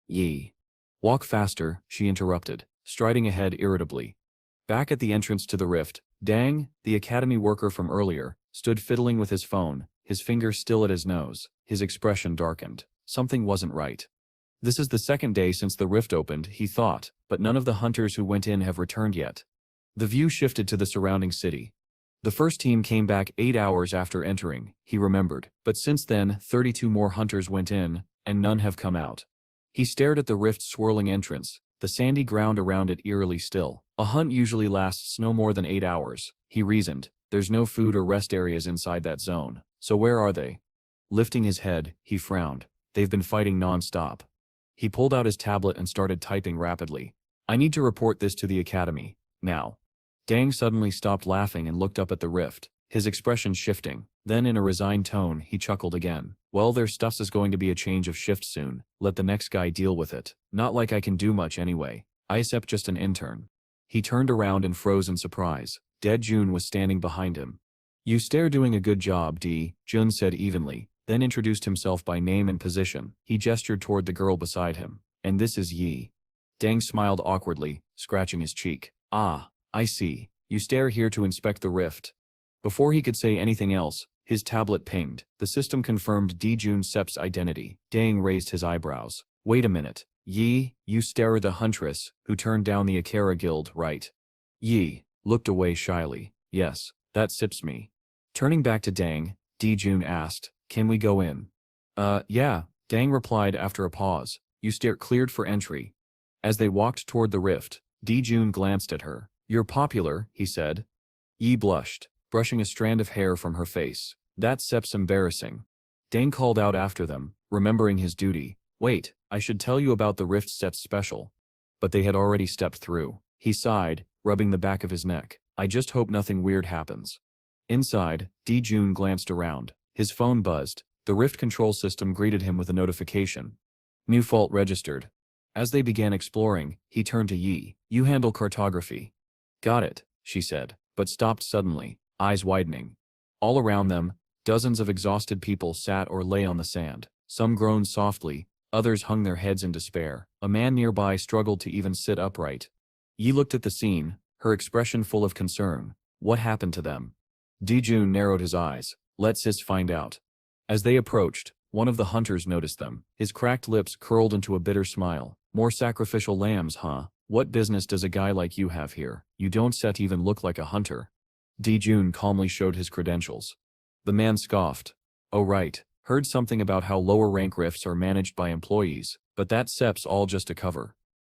Yi. Walk faster, she interrupted, striding ahead irritably. Back at the entrance to the rift, Dang, the academy worker from earlier, stood fiddling with his phone, his finger still at his nose. His expression darkened. Something wasn't right. This is the second day since the rift opened, he thought, but none of the hunters who went in have returned yet. The view shifted to the surrounding city. The first team came back 8 hours after entering, he remembered, but since then 32 more hunters went in, and none have come out. He stared at the rift's swirling entrance, the sandy ground around it eerily still. A hunt usually lasts no more than 8 hours, he reasoned. There's no food or rest areas inside that zone, so where are they? Lifting his head, he frowned. They've been fighting non-stop. He pulled out his tablet and started typing rapidly. I need to report this to the academy, now. Dang suddenly stopped laughing and looked up at the rift, his expression shifting. Then in a resigned tone, he chuckled again. Well, their stuff's is going to be a change of shift soon. Let the next guy deal with it. Not like I can do much anyway. Isep just an intern. He turned around and froze in surprise. Jun was standing behind him. You stare doing a good job, Jun said evenly, then introduced himself by name and position. He gestured toward the girl beside him. And this is Yi. Dang smiled awkwardly, scratching his cheek. Ah, I see. You stare here to inspect the rift. Before he could say anything else, his tablet pinged. The system confirmed Jun Sep's identity. Dang raised his eyebrows. Wait a minute. Yi, you stare the huntress, who turned down the Akara guild, right? Yi looked away shyly. Yes, that sips me. Turning back to Dang, Jun asked, can we go in? Yeah, Dang replied after a pause. You stare cleared for entry. As they walked toward the rift, Jun glanced at her. You're popular, he said. Yi blushed, brushing a strand of hair from her face. That's Sep's embarrassing. Dang called out after them, remembering his duty. Wait, I should tell you about the rift Sep's special. But they had already stepped through. He sighed, rubbing the back of his neck. I just hope nothing weird happens. Inside, Jun glanced around. His phone buzzed. The rift control system greeted him with a notification. New fault registered. As they began exploring, he turned to Yi. You handle cartography. Got it, she said, but stopped suddenly, eyes widening. All around them, dozens of exhausted people sat or lay on the sand. Some groaned softly, others hung their heads in despair. A man nearby struggled to even sit upright. Yi looked at the scene, her expression full of concern. What happened to them? Jun narrowed his eyes. Let's find out. As they approached, one of the hunters noticed them. His cracked lips curled into a bitter smile. More sacrificial lambs, huh? What business does a guy like you have here? You don't even look like a hunter. Jun calmly showed his credentials. The man scoffed. Oh right, heard something about how lower rank rifts are managed by employees, but that SEP's all just a cover.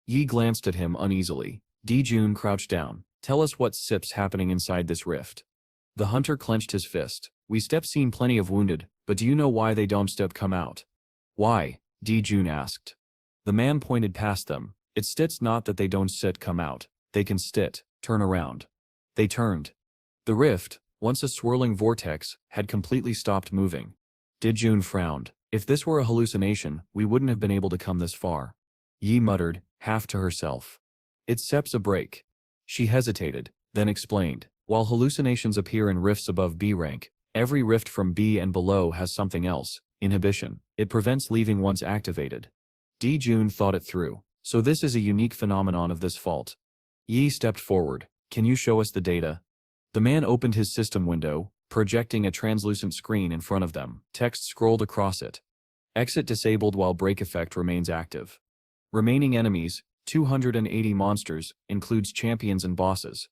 Yi glanced at him uneasily. Jun crouched down. Tell us what SIP's happening inside this rift. The hunter clenched his fist. We step seen plenty of wounded, but do you know why they don't step come out? Why? Jun asked. The man pointed past them. It stits not that they don't sit come out. They can stit, turn around. They turned. The rift, once a swirling vortex, had completely stopped moving. Jun frowned. If this were a hallucination, we wouldn't have been able to come this far. Yi muttered, half to herself. It's SEP's a break. She hesitated, then explained. While hallucinations appear in rifts above B rank, every rift from B and below has something else, inhibition. It prevents leaving once activated. Jun thought it through. So this is a unique phenomenon of this fault. Yi stepped forward. Can you show us the data? The man opened his system window, projecting a translucent screen in front of them. Text scrolled across it. Exit disabled while brake effect remains active. Remaining enemies, 280 monsters, includes champions and bosses.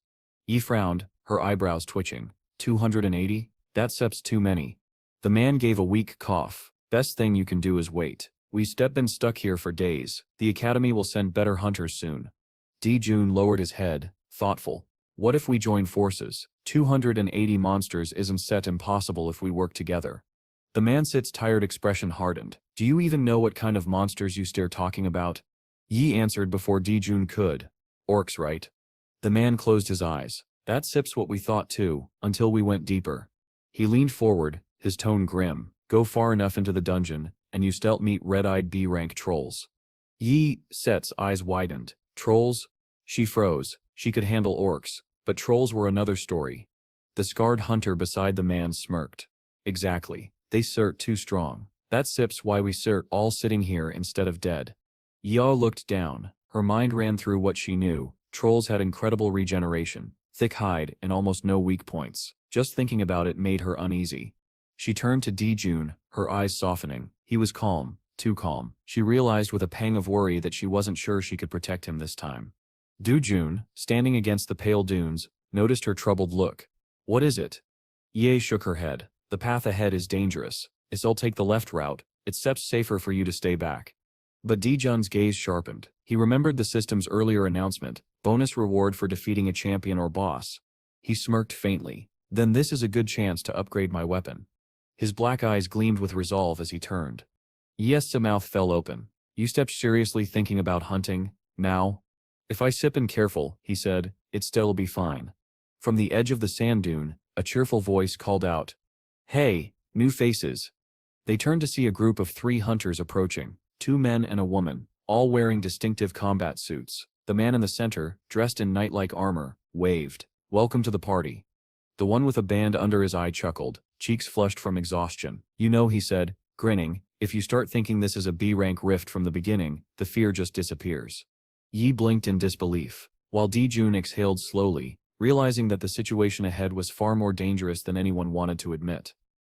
Yi frowned, her eyebrows twitching. 280? That SEP's too many. The man gave a weak cough. Best thing you can do is wait. We've been stuck here for days. The academy will send better hunters soon. Jun lowered his head, thoughtful. What if we join forces? 280 monsters isn't set impossible if we work together. The man's tired expression hardened. Do you even know what kind of monsters you stare talking about? Yi answered before Jun could. Orcs, right? The man closed his eyes. That SIP's what we thought too, until we went deeper. He leaned forward, his tone grim. Go far enough into the dungeon, and you still meet red-eyed B-rank trolls. Yi's eyes widened. Trolls? She froze. She could handle orcs, but trolls were another story. The scarred hunter beside the man smirked. Exactly. They cert too strong. That SIP's why we cert all sitting here instead of dead. Yao looked down. Her mind ran through what she knew. Trolls had incredible regeneration, thick hide, and almost no weak points. Just thinking about it made her uneasy. She turned to Jun, her eyes softening. He was calm, too calm. She realized with a pang of worry that she wasn't sure she could protect him this time. Jun, standing against the pale dunes, noticed her troubled look. What is it? Ye shook her head. The path ahead is dangerous. I'll take the left route. It's steps safer for you to stay back. But Jun's gaze sharpened. He remembered the system's earlier announcement, bonus reward for defeating a champion or boss. He smirked faintly. Then this is a good chance to upgrade my weapon. His black eyes gleamed with resolve as he turned. Yes, mouth fell open. You stepped seriously thinking about hunting, now? If I sip and careful, he said, it still'll be fine. From the edge of the sand dune, a cheerful voice called out. Hey, new faces. They turned to see a group of 3 hunters approaching, 2 men and a woman, all wearing distinctive combat suits. The man in the center, dressed in knight-like armor, waved. Welcome to the party. The one with a band under his eye chuckled, cheeks flushed from exhaustion. You know, he said, grinning, if you start thinking this is a B-rank rift from the beginning, the fear just disappears. Yi blinked in disbelief, while Jun exhaled slowly, realizing that the situation ahead was far more dangerous than anyone wanted to admit.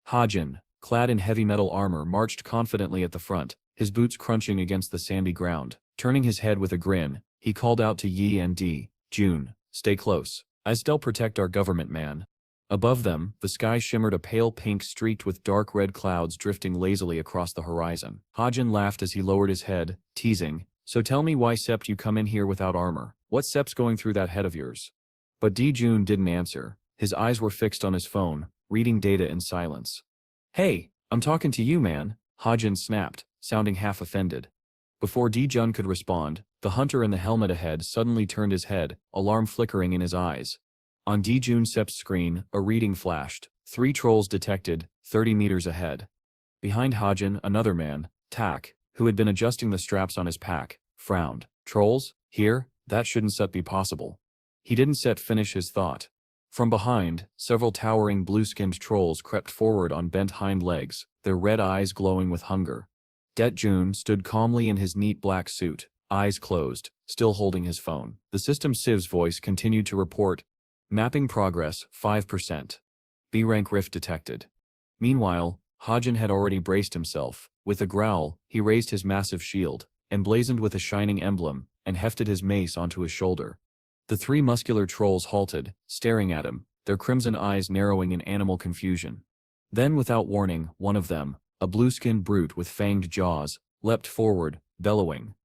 Hajin, clad in heavy metal armor, marched confidently at the front, his boots crunching against the sandy ground. Turning his head with a grin, he called out to Yi and Jun, stay close. I still protect our government, man. Above them, the sky shimmered a pale pink streaked with dark red clouds drifting lazily across the horizon. Hajin laughed as he lowered his head, teasing, so tell me why Sept you come in here without armor. What Sept's going through that head of yours? But Jun didn't answer. His eyes were fixed on his phone, reading data in silence. Hey, I'm talking to you, man, Hajin snapped, sounding half offended. Before Jun could respond, the hunter in the helmet ahead suddenly turned his head, alarm flickering in his eyes. On Jun Sep's screen, a reading flashed. 3 trolls detected, 30 meters ahead. Behind Hajin, another man, Tak, who had been adjusting the straps on his pack, frowned. Trolls? Here? That shouldn't be possible. He didn't finish his thought. From behind, several towering blue-skinned trolls crept forward on bent hind legs, their red eyes glowing with hunger. Jun stood calmly in his neat black suit, eyes closed, still holding his phone. The system Civ's voice continued to report, mapping progress, 5%. B-rank rift detected. Meanwhile, Hajin had already braced himself. With a growl, he raised his massive shield, emblazoned with a shining emblem, and hefted his mace onto his shoulder. The 3 muscular trolls halted, staring at him, their crimson eyes narrowing in animal confusion. Then without warning, one of them, a blue-skinned brute with fanged jaws, leapt forward, bellowing.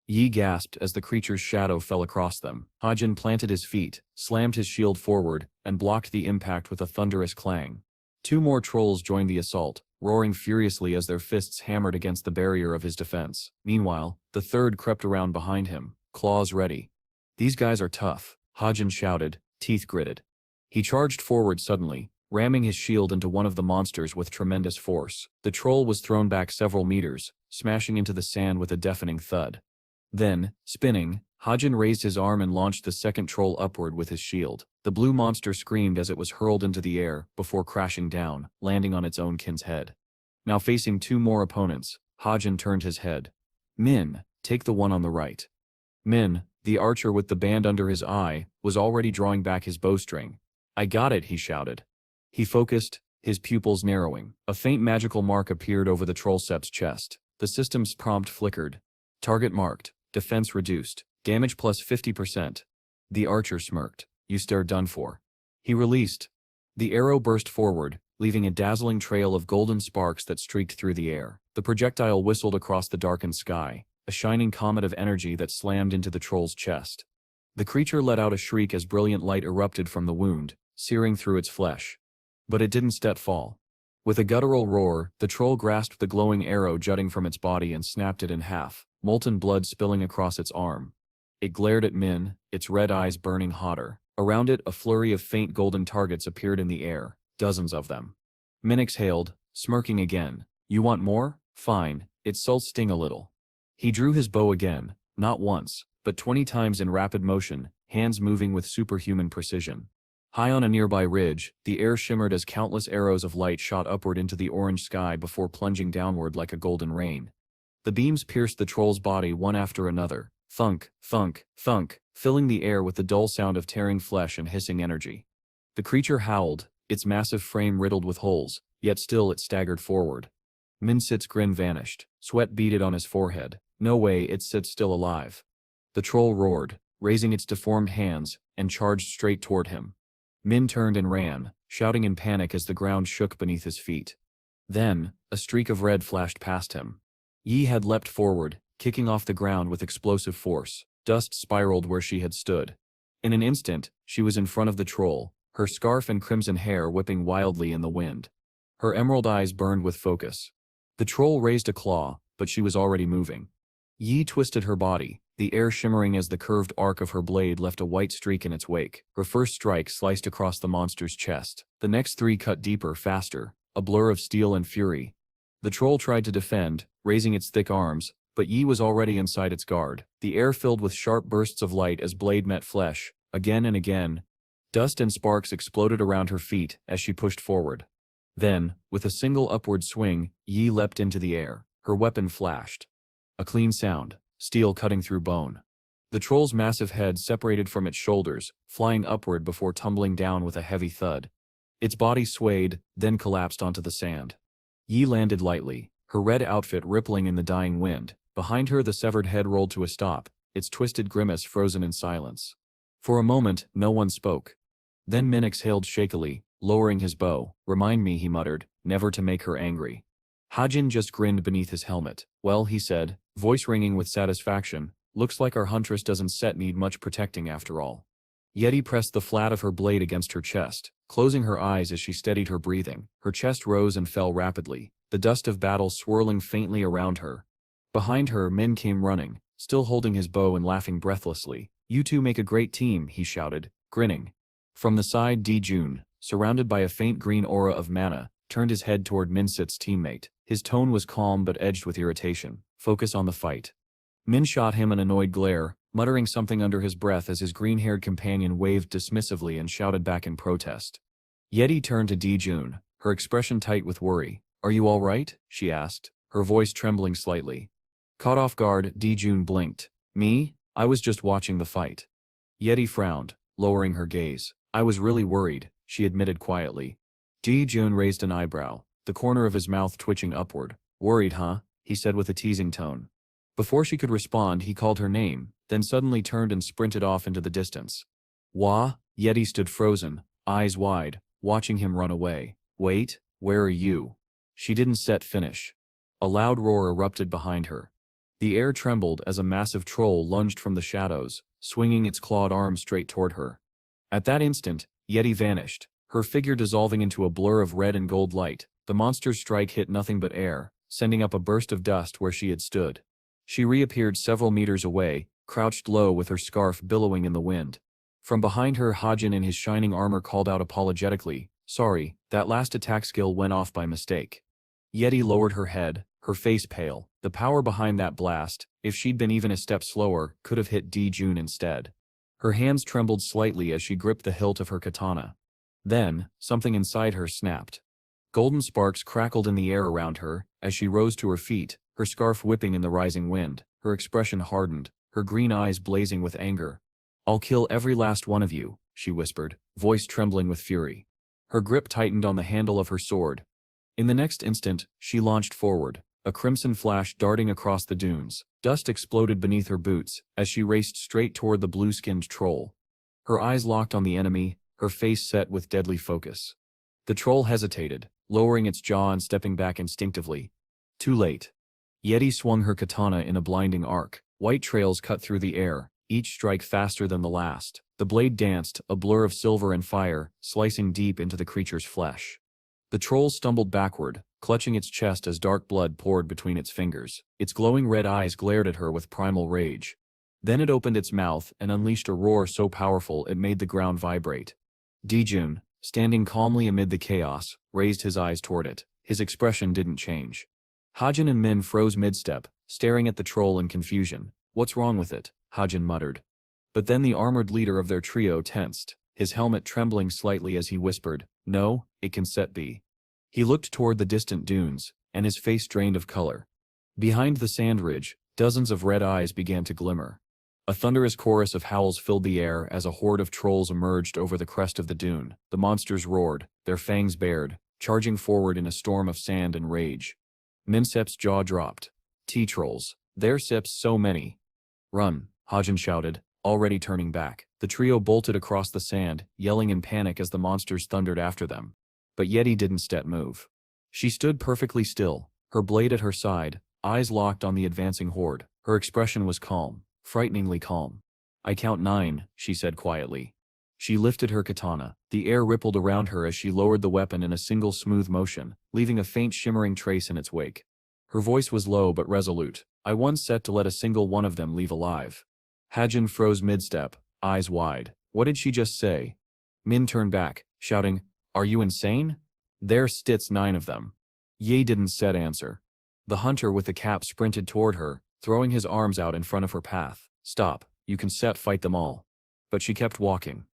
Yi gasped as the creature's shadow fell across them. Hajin planted his feet, slammed his shield forward, and blocked the impact with a thunderous clang. Two more trolls joined the assault, roaring furiously as their fists hammered against the barrier of his defense. Meanwhile, the third crept around behind him, claws ready. "These guys are tough," Hajin shouted, teeth gritted. He charged forward suddenly, ramming his shield into one of the monsters with tremendous force. The troll was thrown back several meters, smashing into the sand with a deafening thud. Then, spinning, Hajin raised his arm and launched the second troll upward with his shield. The blue monster screamed as it was hurled into the air, before crashing down, landing on its own kin's head. Now facing two more opponents, Hajin turned his head. "Min, take the one on the right." Min, the archer with the band under his eye, was already drawing back his bowstring. "I got it," he shouted. He focused, his pupils narrowing. A faint magical mark appeared over the trollcep's chest. The system's prompt flickered. "Target marked. Defense reduced. Damage plus 50%. The archer smirked. "You stare done for." He released. The arrow burst forward, leaving a dazzling trail of golden sparks that streaked through the air. The projectile whistled across the darkened sky, a shining comet of energy that slammed into the troll's chest. The creature let out a shriek as brilliant light erupted from the wound, searing through its flesh. But it didn't fall. With a guttural roar, the troll grasped the glowing arrow jutting from its body and snapped it in half, molten blood spilling across its arm. It glared at Min, its red eyes burning hotter. Around it, a flurry of faint golden targets appeared in the air, dozens of them. Min exhaled, smirking again. "You want more? Fine, it'll sting a little." He drew his bow again, not once, but 20 times in rapid motion, hands moving with superhuman precision. High on a nearby ridge, the air shimmered as countless arrows of light shot upward into the orange sky before plunging downward like a golden rain. The beams pierced the troll's body one after another, thunk, thunk, thunk, filling the air with the dull sound of tearing flesh and hissing energy. The creature howled, its massive frame riddled with holes, yet still it staggered forward. Minsit's grin vanished, sweat beaded on his forehead. "No way, it's still alive." The troll roared, raising its deformed hands, and charged straight toward him. Min turned and ran, shouting in panic as the ground shook beneath his feet. Then, a streak of red flashed past him. Yi had leapt forward, kicking off the ground with explosive force. Dust spiraled where she had stood. In an instant, she was in front of the troll, her scarf and crimson hair whipping wildly in the wind. Her emerald eyes burned with focus. The troll raised a claw, but she was already moving. Yi twisted her body, the air shimmering as the curved arc of her blade left a white streak in its wake. Her first strike sliced across the monster's chest. The next three cut deeper, faster, a blur of steel and fury. The troll tried to defend, raising its thick arms, but Yi was already inside its guard. The air filled with sharp bursts of light as blade met flesh, again and again. Dust and sparks exploded around her feet as she pushed forward. Then, with a single upward swing, Yi leapt into the air. Her weapon flashed. A clean sound, steel cutting through bone. The troll's massive head separated from its shoulders, flying upward before tumbling down with a heavy thud. Its body swayed, then collapsed onto the sand. Yi landed lightly, her red outfit rippling in the dying wind. Behind her the severed head rolled to a stop, its twisted grimace frozen in silence. For a moment, no one spoke. Then Min exhaled shakily, lowering his bow. "Remind me," he muttered, "never to make her angry." Hajin just grinned beneath his helmet. "Well," he said, voice ringing with satisfaction, "looks like our huntress doesn't need much protecting after all." Yeti pressed the flat of her blade against her chest, closing her eyes as she steadied her breathing. Her chest rose and fell rapidly, the dust of battle swirling faintly around her. Behind her, Min came running, still holding his bow and laughing breathlessly. "You two make a great team," he shouted, grinning. From the side, Di-jun, surrounded by a faint green aura of mana, turned his head toward Minsit's teammate. His tone was calm but edged with irritation. "Focus on the fight." Min shot him an annoyed glare, muttering something under his breath as his green-haired companion waved dismissively and shouted back in protest. Yeti turned to Di-jun, her expression tight with worry. "Are you all right?" she asked, her voice trembling slightly. Caught off guard, Di-jun blinked. "Me? I was just watching the fight." Yeti frowned, lowering her gaze. "I was really worried," she admitted quietly. Di-jun raised an eyebrow, the corner of his mouth twitching upward. "Worried, huh?" he said with a teasing tone. Before she could respond, he called her name, then suddenly turned and sprinted off into the distance. "Wah?" Yeti stood frozen, eyes wide, watching him run away. Wait, where are you? She didn't finish. A loud roar erupted behind her. The air trembled as a massive troll lunged from the shadows, swinging its clawed arms straight toward her. At that instant, Yeti vanished, her figure dissolving into a blur of red and gold light. The monster's strike hit nothing but air, sending up a burst of dust where she had stood. She reappeared several meters away, crouched low with her scarf billowing in the wind. From behind her, Hajin in his shining armor called out apologetically, "Sorry, that last attack skill went off by mistake." Yeti lowered her head, her face pale. The power behind that blast, if she'd been even a step slower, could have hit Jun instead. Her hands trembled slightly as she gripped the hilt of her katana. Then, something inside her snapped. Golden sparks crackled in the air around her as she rose to her feet, her scarf whipping in the rising wind. Her expression hardened, her green eyes blazing with anger. "I'll kill every last one of you," she whispered, voice trembling with fury. Her grip tightened on the handle of her sword. In the next instant, she launched forward, a crimson flash darting across the dunes. Dust exploded beneath her boots as she raced straight toward the blue-skinned troll. Her eyes locked on the enemy, her face set with deadly focus. The troll hesitated, lowering its jaw and stepping back instinctively. Too late. Yeti swung her katana in a blinding arc. White trails cut through the air, each strike faster than the last. The blade danced, a blur of silver and fire, slicing deep into the creature's flesh. The troll stumbled backward, clutching its chest as dark blood poured between its fingers. Its glowing red eyes glared at her with primal rage. Then it opened its mouth and unleashed a roar so powerful it made the ground vibrate. Jun, standing calmly amid the chaos, raised his eyes toward it. His expression didn't change. Hajin and Min froze mid-step, staring at the troll in confusion. "What's wrong with it?" Hajin muttered. But then the armored leader of their trio tensed, his helmet trembling slightly as he whispered, "No, it can be." He looked toward the distant dunes, and his face drained of color. Behind the sand ridge, dozens of red eyes began to glimmer. A thunderous chorus of howls filled the air as a horde of trolls emerged over the crest of the dune. The monsters roared, their fangs bared, charging forward in a storm of sand and rage. Minsep's jaw dropped. T-trolls. There's so many. "Run," Hajin shouted, already turning back. The trio bolted across the sand, yelling in panic as the monsters thundered after them. But Yeti didn't move. She stood perfectly still, her blade at her side, eyes locked on the advancing horde. Her expression was calm, frighteningly calm. "I count 9, she said quietly. She lifted her katana. The air rippled around her as she lowered the weapon in a single smooth motion, leaving a faint shimmering trace in its wake. Her voice was low but resolute. "I once set to let a single one of them leave alive." Hajin froze mid-step, eyes wide. What did she just say? Min turned back, shouting, "Are you insane? There sits 9 of them." Ye didn't answer. The hunter with the cap sprinted toward her, throwing his arms out in front of her path. "Stop, you can fight them all." But she kept walking.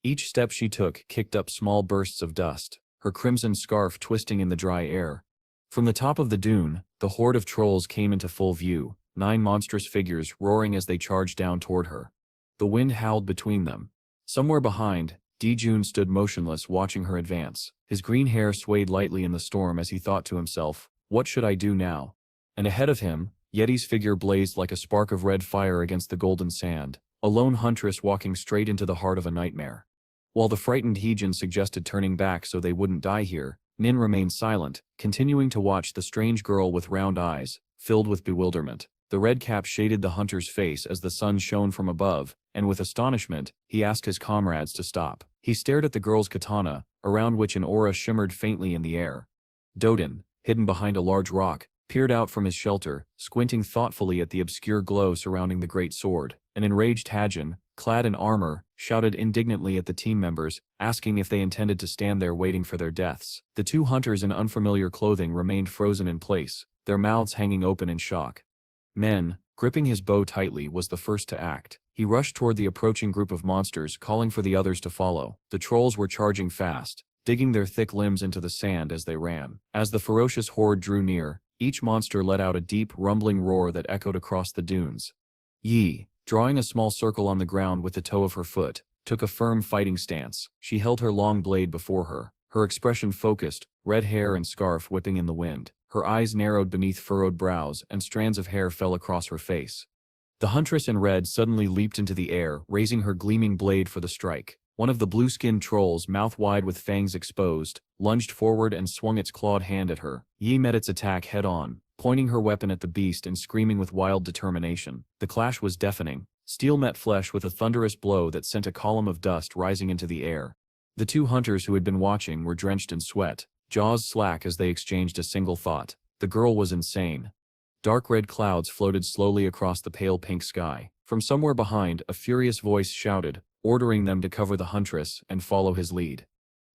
Each step she took kicked up small bursts of dust, her crimson scarf twisting in the dry air. From the top of the dune, the horde of trolls came into full view, 9 monstrous figures roaring as they charged down toward her. The wind howled between them. Somewhere behind, Jun stood motionless watching her advance. His green hair swayed lightly in the storm as he thought to himself, "What should I do now?" And ahead of him, Yeti's figure blazed like a spark of red fire against the golden sand, a lone huntress walking straight into the heart of a nightmare. While the frightened Heejin suggested turning back so they wouldn't die here, Nin remained silent, continuing to watch the strange girl with round eyes, filled with bewilderment. The red cap shaded the hunter's face as the sun shone from above, and with astonishment, he asked his comrades to stop. He stared at the girl's katana, around which an aura shimmered faintly in the air. Dodin, hidden behind a large rock, peered out from his shelter, squinting thoughtfully at the obscure glow surrounding the great sword. An enraged Hajin, clad in armor, shouted indignantly at the team members, asking if they intended to stand there waiting for their deaths. The 2 hunters in unfamiliar clothing remained frozen in place, their mouths hanging open in shock. Men, gripping his bow tightly, was the first to act. He rushed toward the approaching group of monsters, calling for the others to follow. The trolls were charging fast, digging their thick limbs into the sand as they ran. As the ferocious horde drew near, each monster let out a deep, rumbling roar that echoed across the dunes. Yi, drawing a small circle on the ground with the toe of her foot, took a firm fighting stance. She held her long blade before her, her expression focused, red hair and scarf whipping in the wind. Her eyes narrowed beneath furrowed brows and strands of hair fell across her face. The huntress in red suddenly leaped into the air, raising her gleaming blade for the strike. One of the blue-skinned trolls, mouth wide with fangs exposed, lunged forward and swung its clawed hand at her. Yi met its attack head-on, pointing her weapon at the beast and screaming with wild determination. The clash was deafening. Steel met flesh with a thunderous blow that sent a column of dust rising into the air. The two hunters who had been watching were drenched in sweat, jaws slack as they exchanged a single thought. The girl was insane. Dark red clouds floated slowly across the pale pink sky. From somewhere behind, a furious voice shouted, ordering them to cover the huntress and follow his lead.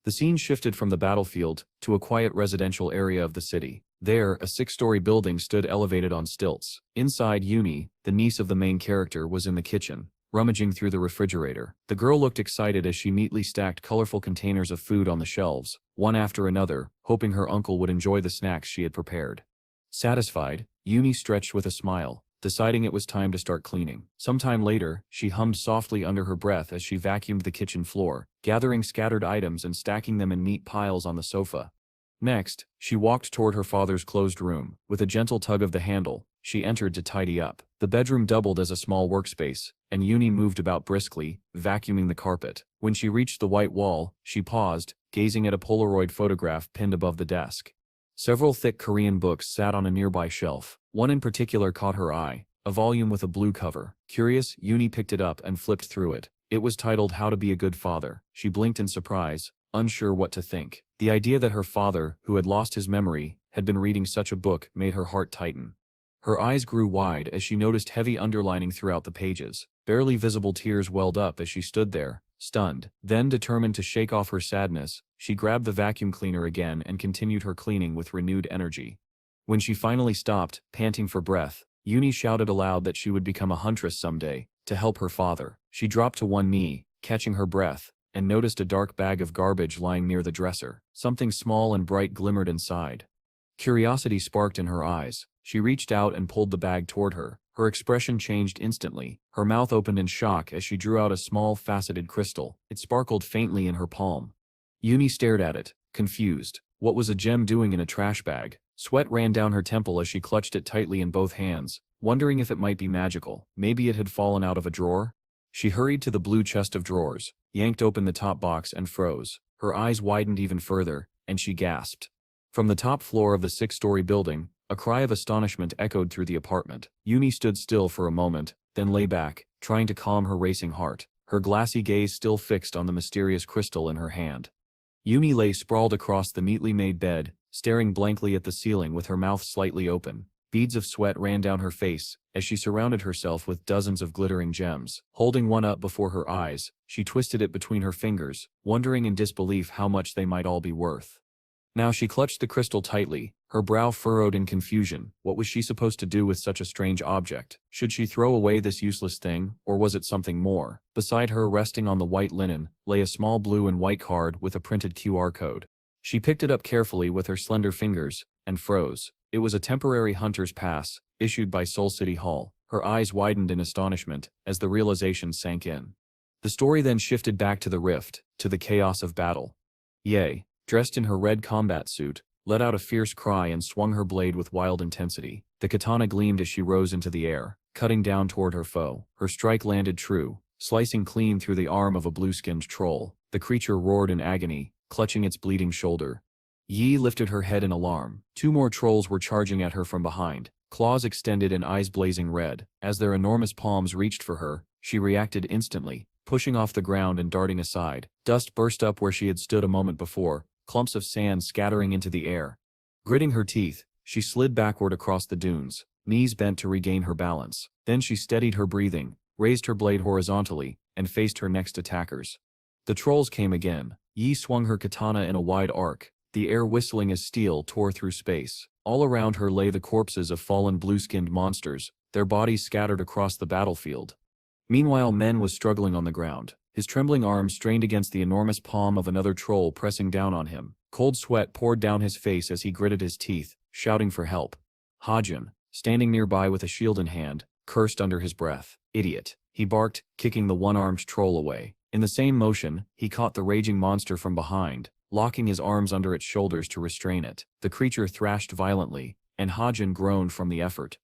The scene shifted from the battlefield to a quiet residential area of the city. There, a 6-story building stood elevated on stilts. Inside, Uni, the niece of the main character, was in the kitchen, rummaging through the refrigerator. The girl looked excited as she neatly stacked colorful containers of food on the shelves, one after another, hoping her uncle would enjoy the snacks she had prepared. Satisfied, Uni stretched with a smile, deciding it was time to start cleaning. Sometime later, she hummed softly under her breath as she vacuumed the kitchen floor, gathering scattered items and stacking them in neat piles on the sofa. Next, she walked toward her father's closed room. With a gentle tug of the handle, she entered to tidy up. The bedroom doubled as a small workspace, and Uni moved about briskly, vacuuming the carpet. When she reached the white wall, she paused, gazing at a Polaroid photograph pinned above the desk. Several thick Korean books sat on a nearby shelf. One in particular caught her eye, a volume with a blue cover. Curious, Uni picked it up and flipped through it. It was titled How to Be a Good Father. She blinked in surprise, unsure what to think. The idea that her father, who had lost his memory, had been reading such a book made her heart tighten. Her eyes grew wide as she noticed heavy underlining throughout the pages. Barely visible tears welled up as she stood there, stunned. Then, determined to shake off her sadness, she grabbed the vacuum cleaner again and continued her cleaning with renewed energy. When she finally stopped, panting for breath, Uni shouted aloud that she would become a huntress someday, to help her father. She dropped to one knee, catching her breath, and noticed a dark bag of garbage lying near the dresser. Something small and bright glimmered inside. Curiosity sparked in her eyes. She reached out and pulled the bag toward her. Her expression changed instantly. Her mouth opened in shock as she drew out a small, faceted crystal. It sparkled faintly in her palm. Uni stared at it, confused. What was a gem doing in a trash bag? Sweat ran down her temple as she clutched it tightly in both hands, wondering if it might be magical. Maybe it had fallen out of a drawer? She hurried to the blue chest of drawers, yanked open the top box and froze. Her eyes widened even further, and she gasped. From the top floor of the 6-story building, a cry of astonishment echoed through the apartment. Uni stood still for a moment, then lay back, trying to calm her racing heart, her glassy gaze still fixed on the mysterious crystal in her hand. Uni lay sprawled across the neatly made bed, staring blankly at the ceiling with her mouth slightly open. Beads of sweat ran down her face as she surrounded herself with dozens of glittering gems. Holding one up before her eyes, she twisted it between her fingers, wondering in disbelief how much they might all be worth. Now she clutched the crystal tightly, her brow furrowed in confusion. What was she supposed to do with such a strange object? Should she throw away this useless thing, or was it something more? Beside her, resting on the white linen, lay a small blue and white card with a printed QR code. She picked it up carefully with her slender fingers, and froze. It was a temporary hunter's pass, issued by Seoul City Hall. Her eyes widened in astonishment as the realization sank in. The story then shifted back to the rift, to the chaos of battle. Ye, dressed in her red combat suit, let out a fierce cry and swung her blade with wild intensity. The katana gleamed as she rose into the air, cutting down toward her foe. Her strike landed true, slicing clean through the arm of a blue-skinned troll. The creature roared in agony, clutching its bleeding shoulder. Yi lifted her head in alarm. 2 more trolls were charging at her from behind, claws extended and eyes blazing red. As their enormous palms reached for her, she reacted instantly, pushing off the ground and darting aside. Dust burst up where she had stood a moment before, clumps of sand scattering into the air. Gritting her teeth, she slid backward across the dunes, knees bent to regain her balance. Then she steadied her breathing, raised her blade horizontally, and faced her next attackers. The trolls came again. Yi swung her katana in a wide arc, the air whistling as steel tore through space. All around her lay the corpses of fallen blue-skinned monsters, their bodies scattered across the battlefield. Meanwhile, Men was struggling on the ground, his trembling arm strained against the enormous palm of another troll pressing down on him. Cold sweat poured down his face as he gritted his teeth, shouting for help. Hajun, standing nearby with a shield in hand, cursed under his breath. Idiot, he barked, kicking the one-armed troll away. In the same motion, he caught the raging monster from behind, locking his arms under its shoulders to restrain it. The creature thrashed violently, and Hajun groaned from the effort.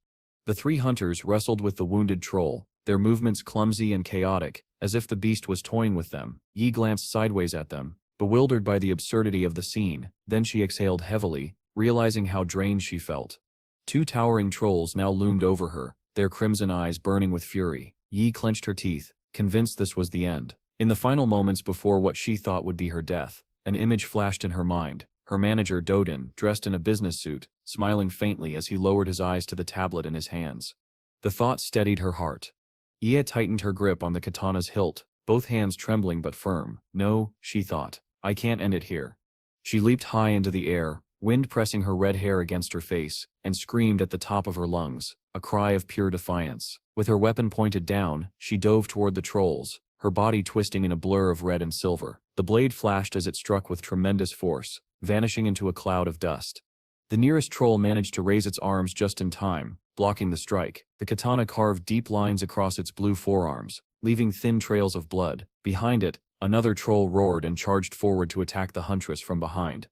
The 3 hunters wrestled with the wounded troll, their movements clumsy and chaotic, as if the beast was toying with them. Yi glanced sideways at them, bewildered by the absurdity of the scene, then she exhaled heavily, realizing how drained she felt. Two towering trolls now loomed over her, their crimson eyes burning with fury. Yi clenched her teeth, convinced this was the end. In the final moments before what she thought would be her death, an image flashed in her mind. Her manager Dodin, dressed in a business suit, smiling faintly as he lowered his eyes to the tablet in his hands. The thought steadied her heart. Yi tightened her grip on the katana's hilt, both hands trembling but firm. No, she thought. I can't end it here. She leaped high into the air, wind pressing her red hair against her face, and screamed at the top of her lungs, a cry of pure defiance. With her weapon pointed down, she dove toward the trolls, her body twisting in a blur of red and silver. The blade flashed as it struck with tremendous force, vanishing into a cloud of dust. The nearest troll managed to raise its arms just in time, blocking the strike. The katana carved deep lines across its blue forearms, leaving thin trails of blood. Behind it, another troll roared and charged forward to attack the huntress from behind.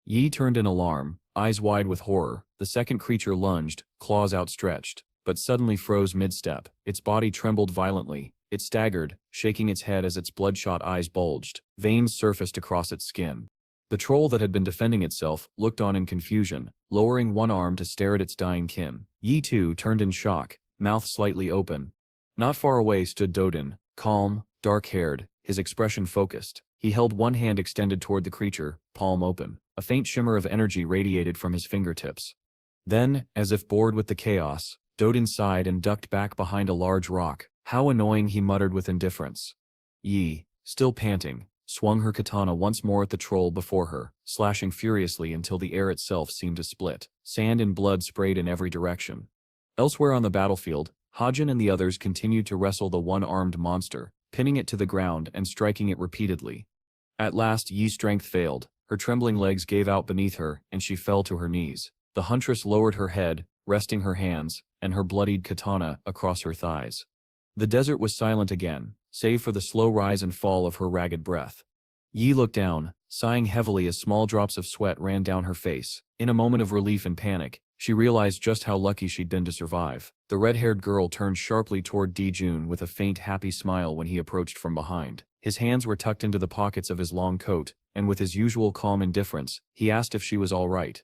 Yi turned in alarm, eyes wide with horror. The second creature lunged, claws outstretched, but suddenly froze mid-step. Its body trembled violently. It staggered, shaking its head as its bloodshot eyes bulged. Veins surfaced across its skin. The troll that had been defending itself looked on in confusion, lowering one arm to stare at its dying kin. Yi too turned in shock, mouth slightly open. Not far away stood Dodin, calm, dark-haired, his expression focused. He held one hand extended toward the creature, palm open. A faint shimmer of energy radiated from his fingertips. Then, as if bored with the chaos, Dodin sighed and ducked back behind a large rock. How annoying, he muttered with indifference. Yi, still panting, swung her katana once more at the troll before her, slashing furiously until the air itself seemed to split. Sand and blood sprayed in every direction. Elsewhere on the battlefield, Hajin and the others continued to wrestle the one-armed monster, pinning it to the ground and striking it repeatedly. At last Yi's strength failed, her trembling legs gave out beneath her, and she fell to her knees. The huntress lowered her head, resting her hands, and her bloodied katana, across her thighs. The desert was silent again, save for the slow rise and fall of her ragged breath. Yi looked down, sighing heavily as small drops of sweat ran down her face. In a moment of relief and panic, she realized just how lucky she'd been to survive. The red-haired girl turned sharply toward Jun with a faint happy smile when he approached from behind. His hands were tucked into the pockets of his long coat, and with his usual calm indifference, he asked if she was all right.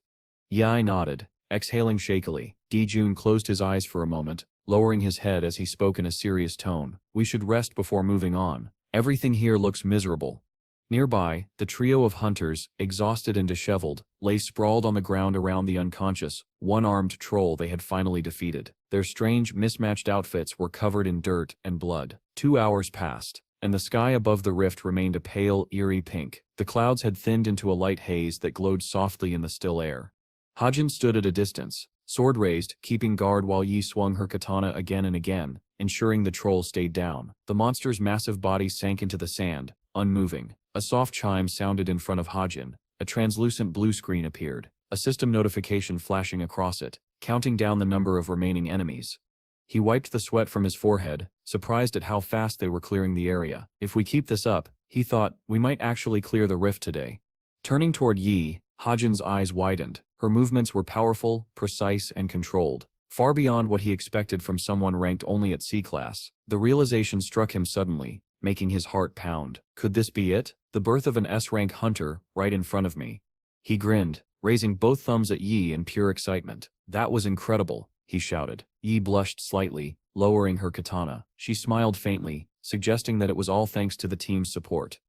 Yi nodded, exhaling shakily. Jun closed his eyes for a moment, lowering his head as he spoke in a serious tone. We should rest before moving on. Everything here looks miserable. Nearby, the trio of hunters, exhausted and disheveled, lay sprawled on the ground around the unconscious, one-armed troll they had finally defeated. Their strange, mismatched outfits were covered in dirt and blood. 2 hours passed, and the sky above the rift remained a pale, eerie pink. The clouds had thinned into a light haze that glowed softly in the still air. Hajin stood at a distance, sword raised, keeping guard while Yi swung her katana again and again, ensuring the troll stayed down. The monster's massive body sank into the sand, unmoving. A soft chime sounded in front of Hajin. A translucent blue screen appeared, a system notification flashing across it, counting down the number of remaining enemies. He wiped the sweat from his forehead, surprised at how fast they were clearing the area. If we keep this up, he thought, we might actually clear the rift today. Turning toward Yi, Hajin's eyes widened. Her movements were powerful, precise, and controlled, far beyond what he expected from someone ranked only at C-class. The realization struck him suddenly, making his heart pound. Could this be it? The birth of an S-rank hunter, right in front of me. He grinned, raising both thumbs at Yi in pure excitement. That was incredible, he shouted. Yi blushed slightly, lowering her katana. She smiled faintly, suggesting that it was all thanks to the team's support.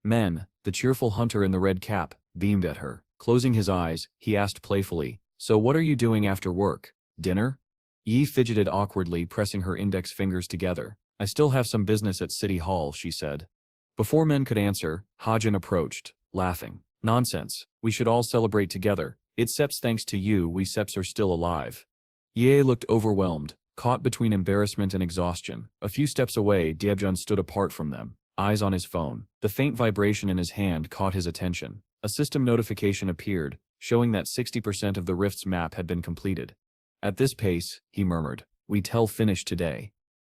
Men, the cheerful hunter in the red cap, beamed at her. Closing his eyes, he asked playfully, "So what are you doing after work? Dinner?" Yi fidgeted awkwardly, pressing her index fingers together. "I still have some business at City Hall," she said. Before men could answer, Hajin approached, laughing. "Nonsense, we should all celebrate together. It's Seps, thanks to you we Seps are still alive." Ye looked overwhelmed, caught between embarrassment and exhaustion. A few steps away, Diebjun stood apart from them, eyes on his phone. The faint vibration in his hand caught his attention. A system notification appeared, showing that 60% of the rift's map had been completed. "At this pace," he murmured, "we tell finish today."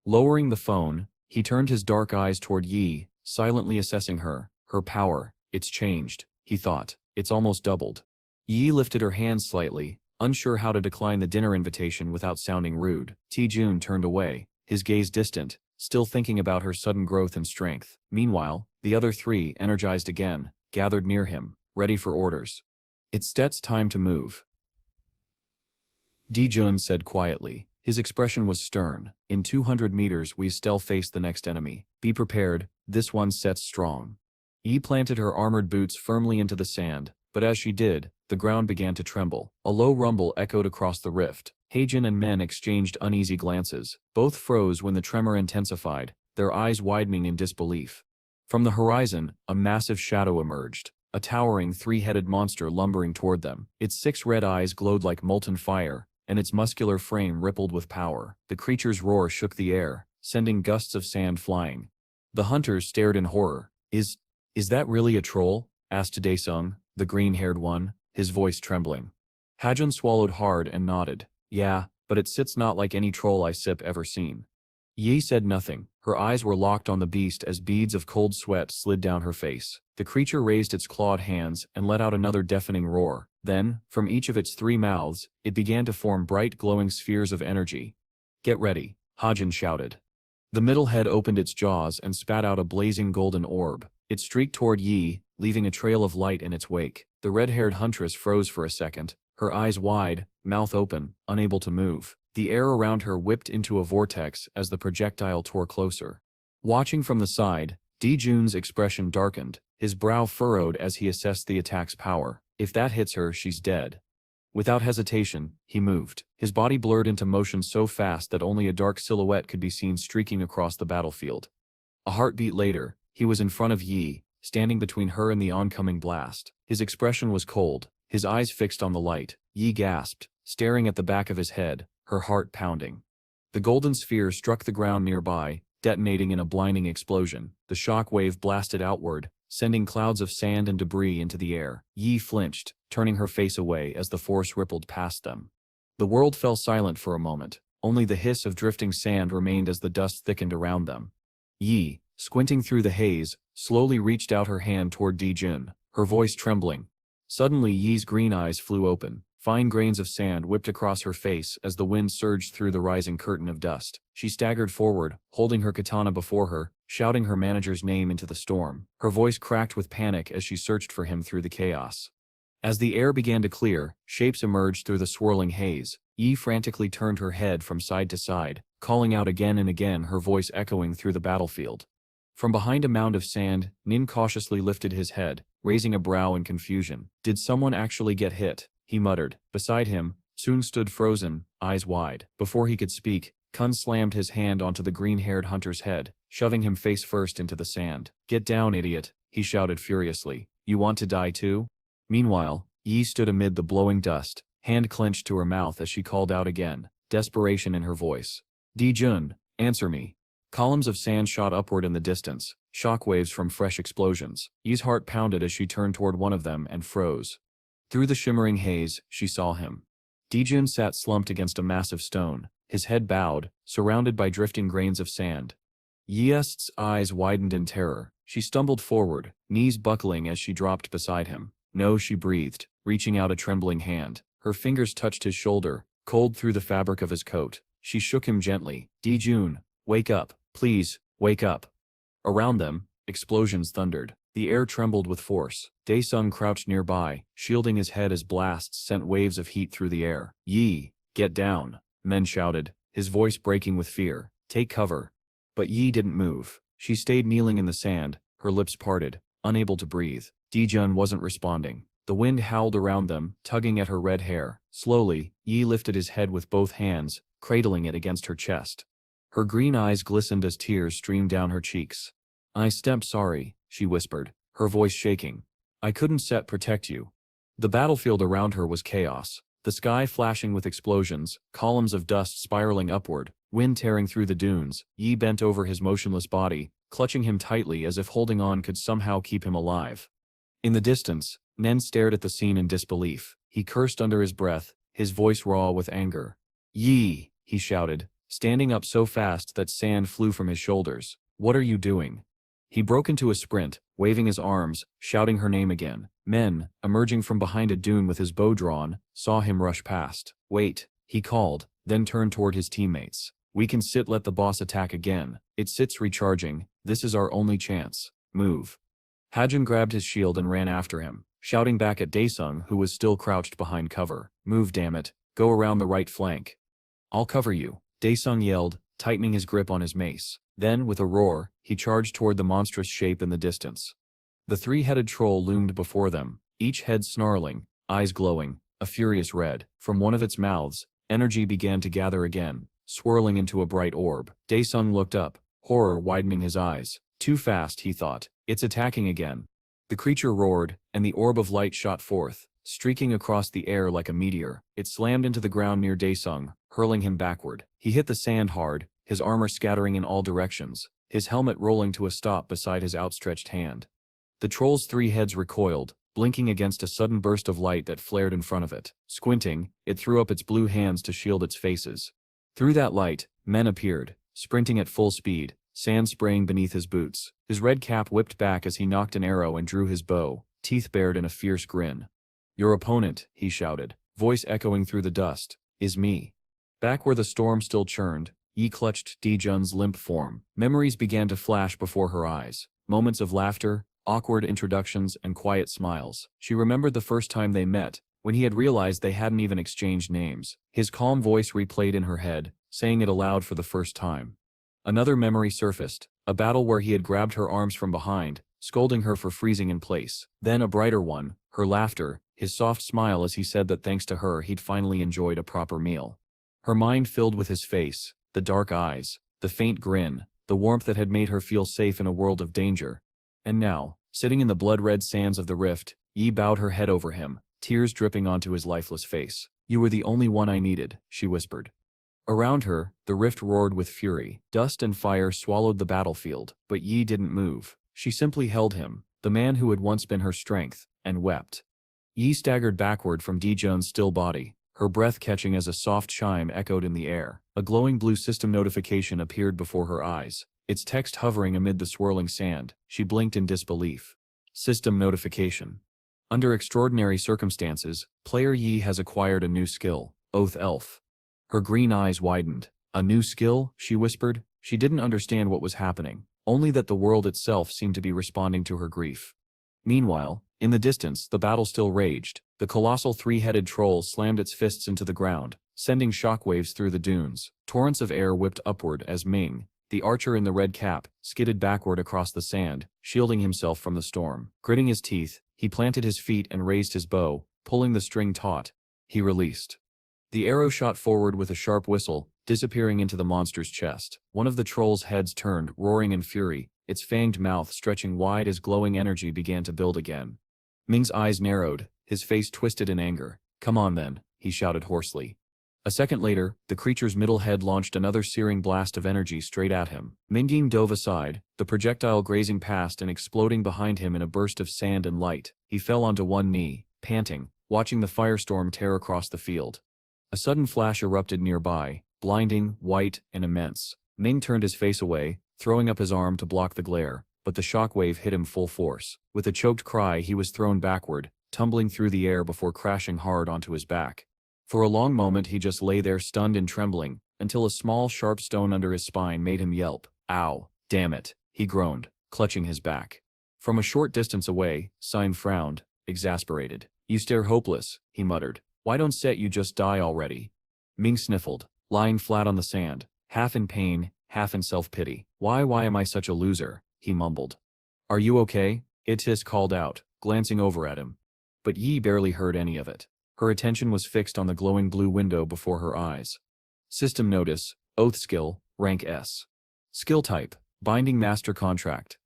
Lowering the phone, he turned his dark eyes toward Yi, silently assessing her. Her power, it's changed, he thought. It's almost doubled. Yi lifted her hand slightly, unsure how to decline the dinner invitation without sounding rude. Jun turned away, his gaze distant, still thinking about her sudden growth and strength. Meanwhile, the other three, energized again, gathered near him, ready for orders. "It's Stet's time to move," Dijun said quietly. His expression was stern. "In 200 meters we still face the next enemy. Be prepared, this one sets strong." Yi planted her armored boots firmly into the sand, but as she did, the ground began to tremble. A low rumble echoed across the rift. Heijin and Men exchanged uneasy glances. Both froze when the tremor intensified, their eyes widening in disbelief. From the horizon, a massive shadow emerged. A towering three-headed monster lumbering toward them. Its 6 red eyes glowed like molten fire, and its muscular frame rippled with power. The creature's roar shook the air, sending gusts of sand flying. The hunters stared in horror. Is that really a troll?" asked Daesung, the green-haired one, his voice trembling. Hajun swallowed hard and nodded. "Yeah, but it sits not like any troll I sip ever seen." Yi said nothing. Her eyes were locked on the beast as beads of cold sweat slid down her face. The creature raised its clawed hands and let out another deafening roar. Then, from each of its 3 mouths, it began to form bright glowing spheres of energy. "Get ready," Hajin shouted. The middle head opened its jaws and spat out a blazing golden orb. It streaked toward Yi, leaving a trail of light in its wake. The red-haired huntress froze for a second, her eyes wide, mouth open, unable to move. The air around her whipped into a vortex as the projectile tore closer. Watching from the side, Dijun's expression darkened, his brow furrowed as he assessed the attack's power. If that hits her, she's dead. Without hesitation, he moved. His body blurred into motion so fast that only a dark silhouette could be seen streaking across the battlefield. A heartbeat later, he was in front of Yi, standing between her and the oncoming blast. His expression was cold, his eyes fixed on the light. Yi gasped, staring at the back of his head, her heart pounding. The golden sphere struck the ground nearby, detonating in a blinding explosion. The shock wave blasted outward, sending clouds of sand and debris into the air. Yi flinched, turning her face away as the force rippled past them. The world fell silent for a moment. Only the hiss of drifting sand remained as the dust thickened around them. Yi, squinting through the haze, slowly reached out her hand toward Dijun, her voice trembling. Suddenly Yi's green eyes flew open. Fine grains of sand whipped across her face as the wind surged through the rising curtain of dust. She staggered forward, holding her katana before her, shouting her manager's name into the storm. Her voice cracked with panic as she searched for him through the chaos. As the air began to clear, shapes emerged through the swirling haze. Yi frantically turned her head from side to side, calling out again and again, her voice echoing through the battlefield. From behind a mound of sand, Nin cautiously lifted his head, raising a brow in confusion. Did someone actually get hit? He muttered. Beside him, Soon stood frozen, eyes wide. Before he could speak, Kun slammed his hand onto the green-haired hunter's head, shoving him face first into the sand. "Get down, idiot," he shouted furiously. "You want to die too?" Meanwhile, Yi stood amid the blowing dust, hand clenched to her mouth as she called out again, desperation in her voice. "Di-jun, answer me." Columns of sand shot upward in the distance, shockwaves from fresh explosions. Yi's heart pounded as she turned toward one of them and froze. Through the shimmering haze, she saw him. Di-jun sat slumped against a massive stone, his head bowed, surrounded by drifting grains of sand. Yi's eyes widened in terror. She stumbled forward, knees buckling as she dropped beside him. "No," she breathed, reaching out a trembling hand. Her fingers touched his shoulder, cold through the fabric of his coat. She shook him gently. "Di-jun, wake up, please, wake up." Around them, explosions thundered. The air trembled with force. Daesung crouched nearby, shielding his head as blasts sent waves of heat through the air. "Yi, get down," Men shouted, his voice breaking with fear. "Take cover." But Yi didn't move. She stayed kneeling in the sand, her lips parted, unable to breathe. Di-jun wasn't responding. The wind howled around them, tugging at her red hair. Slowly, Yi lifted his head with both hands, cradling it against her chest. Her green eyes glistened as tears streamed down her cheeks. "I'm sorry," she whispered, her voice shaking. "I couldn't protect you." The battlefield around her was chaos. The sky flashing with explosions, columns of dust spiraling upward, wind tearing through the dunes. Yi bent over his motionless body, clutching him tightly as if holding on could somehow keep him alive. In the distance, Nen stared at the scene in disbelief. He cursed under his breath, his voice raw with anger. "Yi," he shouted, standing up so fast that sand flew from his shoulders. "What are you doing?" He broke into a sprint, waving his arms, shouting her name again. Men, emerging from behind a dune with his bow drawn, saw him rush past. "Wait," he called, then turned toward his teammates. "We can let the boss attack again. It sits recharging. This is our only chance. Move. Hajin grabbed his shield and ran after him, shouting back at Daesung, who was still crouched behind cover. Move, damn it. Go around the right flank. I'll cover you, Daesung yelled, tightening his grip on his mace. Then, with a roar, he charged toward the monstrous shape in the distance. The three-headed troll loomed before them, each head snarling, eyes glowing, a furious red. From one of its mouths, energy began to gather again, swirling into a bright orb. Daesung looked up, horror widening his eyes. Too fast, he thought. It's attacking again. The creature roared, and the orb of light shot forth, streaking across the air like a meteor. It slammed into the ground near Daesung, hurling him backward. He hit the sand hard, his armor scattering in all directions, his helmet rolling to a stop beside his outstretched hand. The troll's three heads recoiled, blinking against a sudden burst of light that flared in front of it. Squinting, it threw up its blue hands to shield its faces. Through that light, men appeared, sprinting at full speed, sand spraying beneath his boots. His red cap whipped back as he knocked an arrow and drew his bow, teeth bared in a fierce grin. Your opponent, he shouted, voice echoing through the dust, is me. Back where the storm still churned, Yi clutched Dijun's limp form. Memories began to flash before her eyes. Moments of laughter, awkward introductions, and quiet smiles. She remembered the first time they met, when he had realized they hadn't even exchanged names. His calm voice replayed in her head, saying it aloud for the first time. Another memory surfaced, a battle where he had grabbed her arms from behind, scolding her for freezing in place. Then a brighter one, her laughter, his soft smile as he said that thanks to her he'd finally enjoyed a proper meal. Her mind filled with his face, the dark eyes, the faint grin, the warmth that had made her feel safe in a world of danger. And now, sitting in the blood-red sands of the rift, Yi bowed her head over him, tears dripping onto his lifeless face. You were the only one I needed, she whispered. Around her, the rift roared with fury. Dust and fire swallowed the battlefield, but Yi didn't move. She simply held him, the man who had once been her strength, and wept. Yi staggered backward from Dijun's still body, her breath catching as a soft chime echoed in the air. A glowing blue system notification appeared before her eyes, its text hovering amid the swirling sand. She blinked in disbelief. System notification. Under extraordinary circumstances, player Yi has acquired a new skill, Oath Elf. Her green eyes widened. A new skill, she whispered. She didn't understand what was happening, only that the world itself seemed to be responding to her grief. Meanwhile, in the distance, the battle still raged. The colossal three-headed troll slammed its fists into the ground, sending shockwaves through the dunes. Torrents of air whipped upward as Ming, the archer in the red cap, skidded backward across the sand, shielding himself from the storm. Gritting his teeth, he planted his feet and raised his bow, pulling the string taut. He released. The arrow shot forward with a sharp whistle, disappearing into the monster's chest. One of the troll's heads turned, roaring in fury, its fanged mouth stretching wide as glowing energy began to build again. Ming's eyes narrowed, his face twisted in anger. Come on then, he shouted hoarsely. A second later, the creature's middle head launched another searing blast of energy straight at him. Mingyin dove aside, the projectile grazing past and exploding behind him in a burst of sand and light. He fell onto one knee, panting, watching the firestorm tear across the field. A sudden flash erupted nearby, blinding, white, and immense. Ming turned his face away, throwing up his arm to block the glare, but the shockwave hit him full force. With a choked cry, he was thrown backward, tumbling through the air before crashing hard onto his back. For a long moment he just lay there stunned and trembling, until a small sharp stone under his spine made him yelp. Ow, damn it, he groaned, clutching his back. From a short distance away, Sign frowned, exasperated. You stare hopeless, he muttered. Why don't you just die already? Ming sniffled, lying flat on the sand, half in pain, half in self-pity. Why am I such a loser? He mumbled. Are you okay? Itis called out, glancing over at him. But Yi barely heard any of it. Her attention was fixed on the glowing blue window before her eyes. System notice, Oath skill, rank S. Skill type, Binding Master Contract.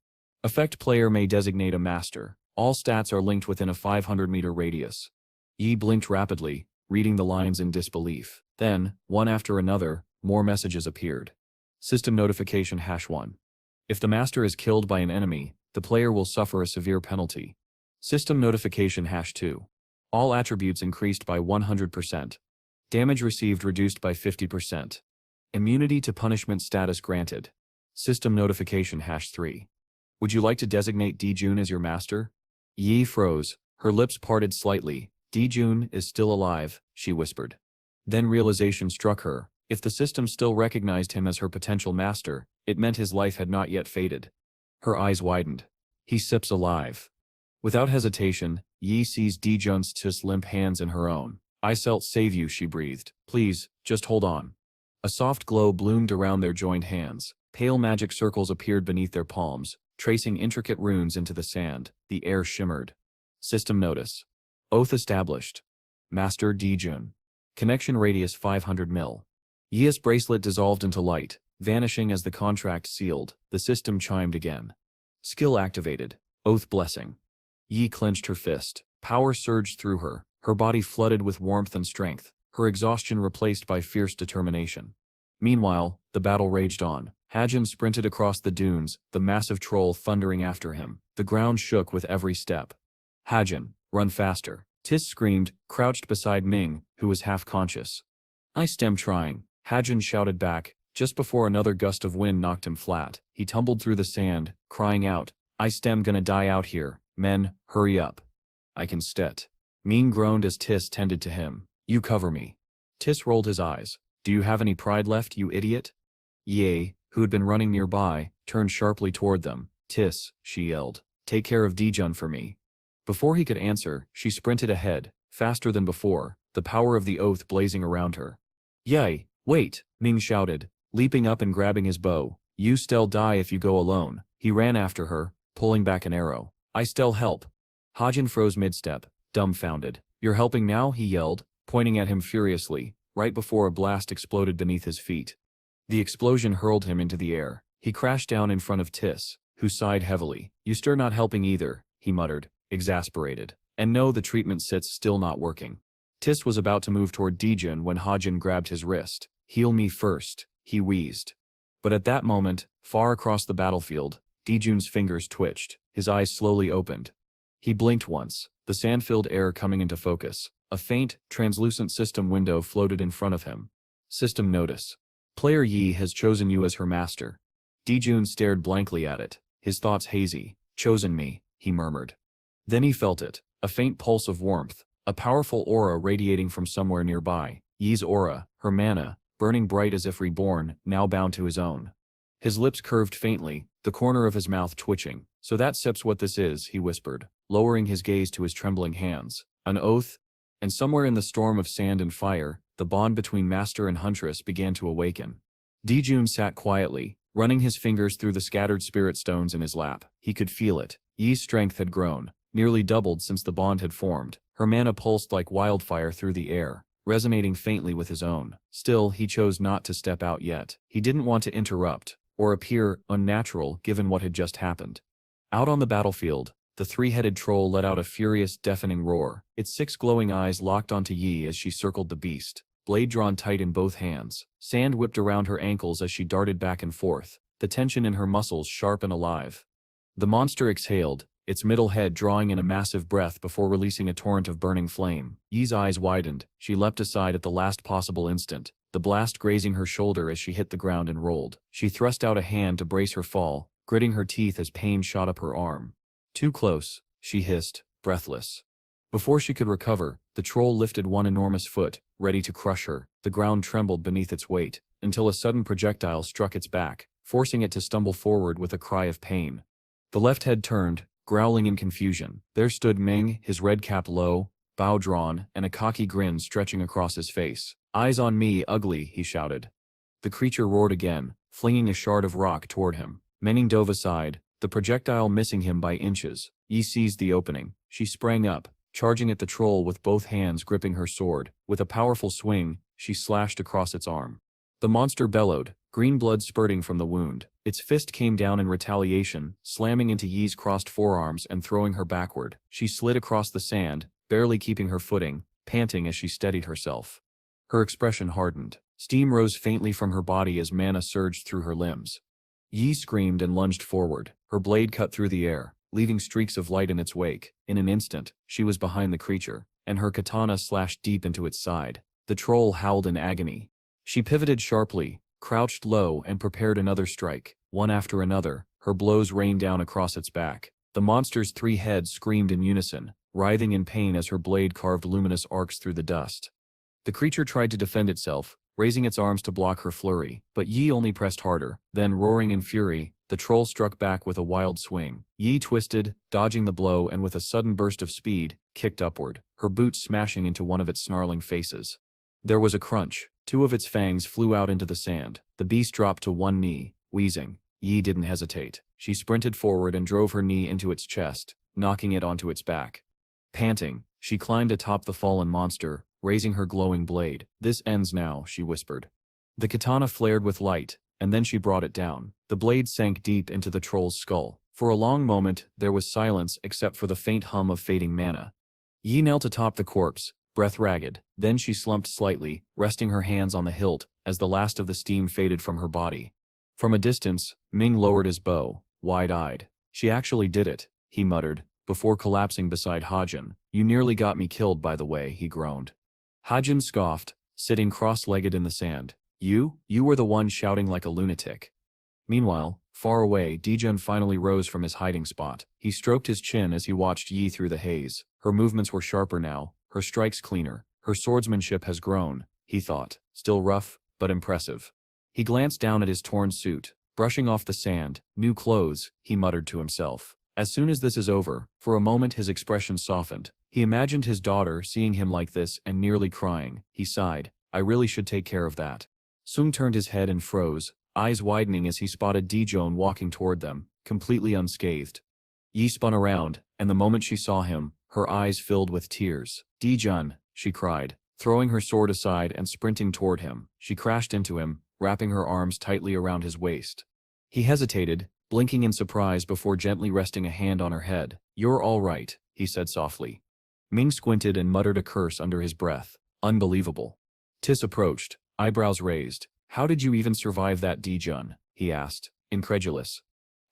Effect player may designate a master. All stats are linked within a 500-meter radius. Yi blinked rapidly, reading the lines in disbelief. Then, one after another, more messages appeared. System notification #1. If the master is killed by an enemy, the player will suffer a severe penalty. System notification #2. All attributes increased by 100%. Damage received reduced by 50%. Immunity to punishment status granted. System notification #3. Would you like to designate Dijun as your master? Yi froze, her lips parted slightly. Dijun is still alive, she whispered. Then realization struck her. If the system still recognized him as her potential master, it meant his life had not yet faded. Her eyes widened. He sips alive. Without hesitation, Yi seized Dijun's limp hands in her own. "I shall save you," she breathed. "Please, just hold on." A soft glow bloomed around their joined hands. Pale magic circles appeared beneath their palms, tracing intricate runes into the sand. The air shimmered. System notice. Oath established. Master Dijun. Connection radius 500 mil. Yi's bracelet dissolved into light, vanishing as the contract sealed. The system chimed again. Skill activated. Oath blessing. Yi clenched her fist. Power surged through her, her body flooded with warmth and strength, her exhaustion replaced by fierce determination. Meanwhile, the battle raged on. Hajin sprinted across the dunes, the massive troll thundering after him. The ground shook with every step. "Hajin, run faster." Tis screamed, crouched beside Ming, who was half conscious. "I stem trying," Hajin shouted back. Just before another gust of wind knocked him flat, he tumbled through the sand, crying out, "I stem gonna die out here. Men, hurry up." "I can stet." Ming groaned as Tis tended to him. "You cover me." Tis rolled his eyes. "Do you have any pride left, you idiot?" Ye, who had been running nearby, turned sharply toward them. "Tis," she yelled, "take care of Dijun for me." Before he could answer, she sprinted ahead, faster than before, the power of the oath blazing around her. "Yay, wait," Ming shouted, leaping up and grabbing his bow. "You still die if you go alone." He ran after her, pulling back an arrow. "I still help." Hajin froze mid-step, dumbfounded. "You're helping now?" he yelled, pointing at him furiously, right before a blast exploded beneath his feet. The explosion hurled him into the air. He crashed down in front of Tis, who sighed heavily. "You stir not helping either," he muttered, exasperated. "And no, the treatment sit's still not working." Tis was about to move toward Dijun when Hajin grabbed his wrist. "Heal me first," he wheezed. But at that moment, far across the battlefield, Dijun's fingers twitched. His eyes slowly opened. He blinked once, the sand-filled air coming into focus. A faint, translucent system window floated in front of him. System notice. Player Yi has chosen you as her master. Dijun stared blankly at it, his thoughts hazy. "Chosen me," he murmured. Then he felt it, a faint pulse of warmth, a powerful aura radiating from somewhere nearby. Yi's aura, her mana, burning bright as if reborn, now bound to his own. His lips curved faintly, the corner of his mouth twitching. "So that's what this is," he whispered, lowering his gaze to his trembling hands. "An oath?" And somewhere in the storm of sand and fire, the bond between master and huntress began to awaken. Dijun sat quietly, running his fingers through the scattered spirit stones in his lap. He could feel it. Yi's strength had grown, nearly doubled since the bond had formed. Her mana pulsed like wildfire through the air, resonating faintly with his own. Still, he chose not to step out yet. He didn't want to interrupt, or appear unnatural given what had just happened. Out on the battlefield, the three-headed troll let out a furious, deafening roar. Its 6 glowing eyes locked onto Yi as she circled the beast, blade drawn tight in both hands. Sand whipped around her ankles as she darted back and forth, the tension in her muscles sharp and alive. The monster exhaled, its middle head drawing in a massive breath before releasing a torrent of burning flame. Yi's eyes widened. She leapt aside at the last possible instant, the blast grazing her shoulder as she hit the ground and rolled. She thrust out a hand to brace her fall, gritting her teeth as pain shot up her arm. "Too close," she hissed, breathless. Before she could recover, the troll lifted one enormous foot, ready to crush her. The ground trembled beneath its weight, until a sudden projectile struck its back, forcing it to stumble forward with a cry of pain. The left head turned, growling in confusion. There stood Ming, his red cap low, bow drawn, and a cocky grin stretching across his face. "Eyes on me, ugly," he shouted. The creature roared again, flinging a shard of rock toward him. Ming dove aside, the projectile missing him by inches. Yi seized the opening. She sprang up, charging at the troll with both hands gripping her sword. With a powerful swing, she slashed across its arm. The monster bellowed, green blood spurting from the wound. Its fist came down in retaliation, slamming into Yi's crossed forearms and throwing her backward. She slid across the sand, barely keeping her footing, panting as she steadied herself. Her expression hardened. Steam rose faintly from her body as mana surged through her limbs. Yi screamed and lunged forward. Her blade cut through the air, leaving streaks of light in its wake. In an instant, she was behind the creature, and her katana slashed deep into its side. The troll howled in agony. She pivoted sharply, crouched low and prepared another strike. One after another, her blows rained down across its back. The monster's 3 heads screamed in unison, writhing in pain as her blade carved luminous arcs through the dust. The creature tried to defend itself, raising its arms to block her flurry, but Yi only pressed harder. Then, roaring in fury, the troll struck back with a wild swing. Yi twisted, dodging the blow, and with a sudden burst of speed, kicked upward, her boot smashing into one of its snarling faces. There was a crunch. Two of its fangs flew out into the sand. The beast dropped to one knee, wheezing. Yi didn't hesitate. She sprinted forward and drove her knee into its chest, knocking it onto its back. Panting, she climbed atop the fallen monster, raising her glowing blade. "This ends now," she whispered. The katana flared with light, and then she brought it down. The blade sank deep into the troll's skull. For a long moment, there was silence except for the faint hum of fading mana. Yi knelt atop the corpse, breath ragged. Then she slumped slightly, resting her hands on the hilt, as the last of the steam faded from her body. From a distance, Ming lowered his bow, wide-eyed. "She actually did it," he muttered, before collapsing beside Hajin. "You nearly got me killed, by the way," he groaned. Hajin scoffed, sitting cross-legged in the sand. You were the one shouting like a lunatic." Meanwhile, far away, Dijun finally rose from his hiding spot. He stroked his chin as he watched Yi through the haze. Her movements were sharper now, her strikes cleaner. Her swordsmanship has grown, he thought, still rough, but impressive. He glanced down at his torn suit, brushing off the sand. "New clothes," he muttered to himself. As soon as this is over, for a moment his expression softened. He imagined his daughter seeing him like this and nearly crying. He sighed. "I really should take care of that." Sung turned his head and froze, eyes widening as he spotted Dijun walking toward them, completely unscathed. Yi spun around, and the moment she saw him, her eyes filled with tears. "Dijun," she cried, throwing her sword aside and sprinting toward him. She crashed into him, wrapping her arms tightly around his waist. He hesitated, blinking in surprise before gently resting a hand on her head. "You're all right," he said softly. Ming squinted and muttered a curse under his breath. "Unbelievable." Tis approached, eyebrows raised. "How did you even survive that, Dijun?" he asked, incredulous.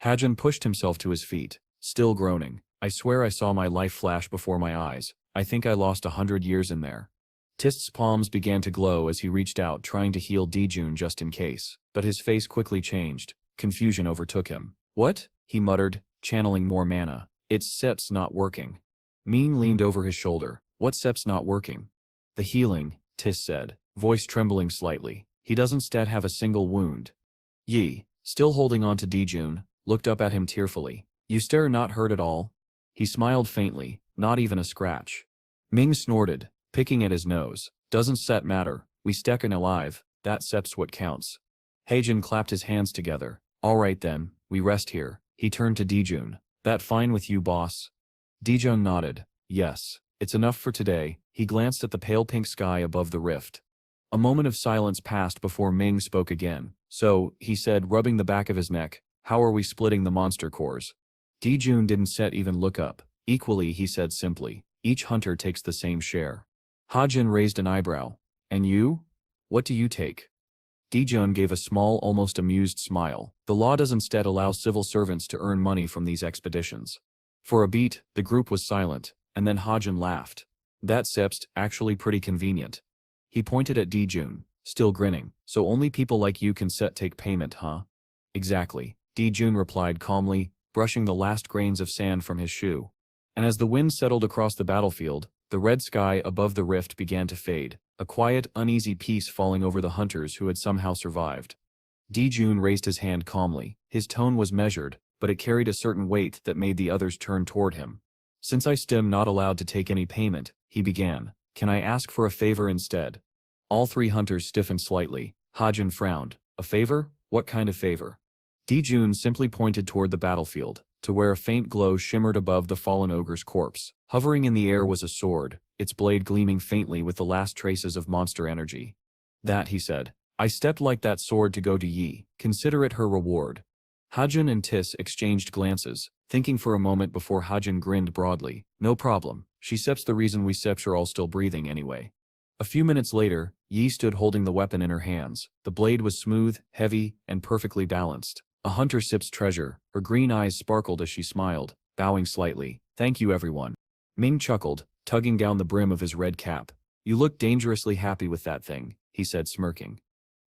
Hajin pushed himself to his feet, still groaning. "I swear I saw my life flash before my eyes. I think I lost 100 years in there." Tist's palms began to glow as he reached out, trying to heal Dijun just in case. But his face quickly changed. Confusion overtook him. "What?" he muttered, channeling more mana. "It's Sep's not working." Ming leaned over his shoulder. "What Sep's not working?" "The healing," Tis said, voice trembling slightly. "He doesn't have a single wound." Yi, still holding on to Dijun, looked up at him tearfully. "You stare not hurt at all?" He smiled faintly. "Not even a scratch." Ming snorted, picking at his nose. "Doesn't Sep matter? We steckin' alive. That Sep's what counts." Heijin clapped his hands together. "All right then, we rest here." He turned to Dijun. "That fine with you, boss?" Dijun nodded. "Yes, it's enough for today." He glanced at the pale pink sky above the rift. A moment of silence passed before Ming spoke again. "So," he said, rubbing the back of his neck, "how are we splitting the monster cores?" Dijun didn't even look up. "Equally," he said simply. "Each hunter takes the same share." Hajin raised an eyebrow. "And you? What do you take?" Dijun gave a small, almost amused smile. "The law doesn't allow civil servants to earn money from these expeditions." For a beat, the group was silent, and then Hajin laughed. "That Sep's actually pretty convenient." He pointed at Dijun, still grinning. "So only people like you can take payment, huh?" "Exactly," Dijun replied calmly, brushing the last grains of sand from his shoe. And as the wind settled across the battlefield, the red sky above the rift began to fade, a quiet, uneasy peace falling over the hunters who had somehow survived. Dijun raised his hand calmly. His tone was measured, but it carried a certain weight that made the others turn toward him. "Since I'm not allowed to take any payment," he began, "can I ask for a favor instead?" All three hunters stiffened slightly. Hajin frowned. "A favor? What kind of favor?" Dijun simply pointed toward the battlefield, to where a faint glow shimmered above the fallen ogre's corpse. Hovering in the air was a sword, its blade gleaming faintly with the last traces of monster energy. "That," he said. "I stepped like that sword to go to Yi. Consider it her reward." Hajin and Tis exchanged glances, thinking for a moment before Hajin grinned broadly. "No problem. She Sep's the reason we Seps are all still breathing anyway." A few minutes later, Yi stood holding the weapon in her hands. The blade was smooth, heavy, and perfectly balanced. A hunter Sep's treasure. Her green eyes sparkled as she smiled, bowing slightly. "Thank you, everyone." Ming chuckled, tugging down the brim of his red cap. "You look dangerously happy with that thing," he said, smirking.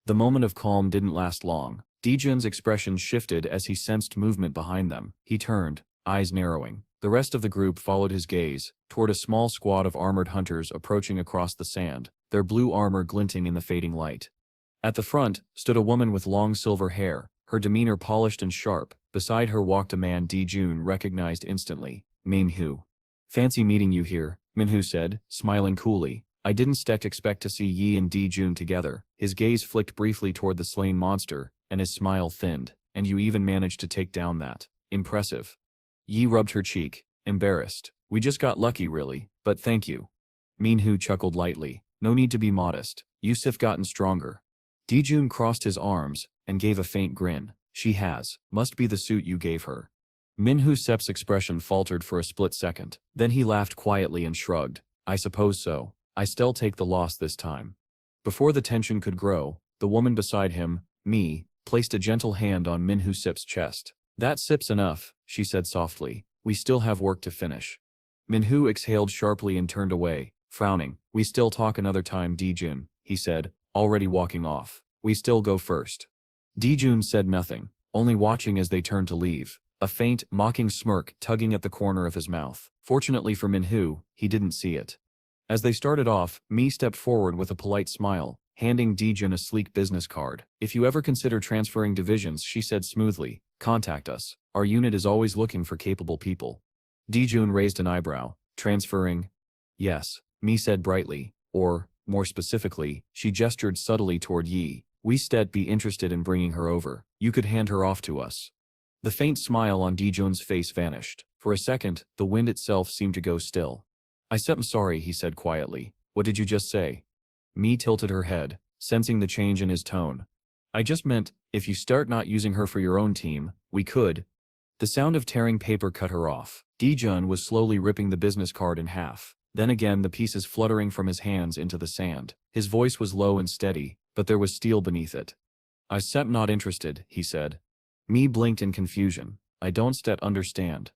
The moment of calm didn't last long. Dijun's expression shifted as he sensed movement behind them. He turned, eyes narrowing. The rest of the group followed his gaze, toward a small squad of armored hunters approaching across the sand, their blue armor glinting in the fading light. At the front stood a woman with long silver hair, her demeanor polished and sharp. Beside her walked a man Jun recognized instantly, Minhu. "Fancy meeting you here," Minhu said, smiling coolly. "I didn't expect to see Yi and Jun together." His gaze flicked briefly toward the slain monster, and his smile thinned. "And you even managed to take down that. Impressive." Yi rubbed her cheek, embarrassed. "We just got lucky really, but thank you." Minhu chuckled lightly. "No need to be modest. You've gotten stronger." Jun crossed his arms and gave a faint grin. "She has. Must be the suit you gave her." Minhu Sep's expression faltered for a split second. Then he laughed quietly and shrugged. "I suppose so. I still take the loss this time." Before the tension could grow, the woman beside him, Mi, placed a gentle hand on Minhu Sep's chest. "That sip's enough," she said softly. "We still have work to finish." Minhu exhaled sharply and turned away, frowning. "We still talk another time, Jun," he said, already walking off. "We still go first." Jun said nothing, only watching as they turned to leave, a faint, mocking smirk tugging at the corner of his mouth. Fortunately for Minhu, he didn't see it. As they started off, Mi stepped forward with a polite smile, handing Jun a sleek business card. "If you ever consider transferring divisions," she said smoothly, "contact us. Our unit is always looking for capable people." Jun raised an eyebrow. "Transferring?" "Yes," Mi said brightly, "or, more specifically," she gestured subtly toward Yi. "We'd be interested in bringing her over. You could hand her off to us." The faint smile on Jun's face vanished. For a second, the wind itself seemed to go still. "I'm sorry," he said quietly. "What did you just say?" Mi tilted her head, sensing the change in his tone. "I just meant, if you start not using her for your own team, we could." The sound of tearing paper cut her off. Jun was slowly ripping the business card in half. Then again the pieces fluttering from his hands into the sand. His voice was low and steady, but there was steel beneath it. "I'm not interested," he said. Mi blinked in confusion. "I don't understand."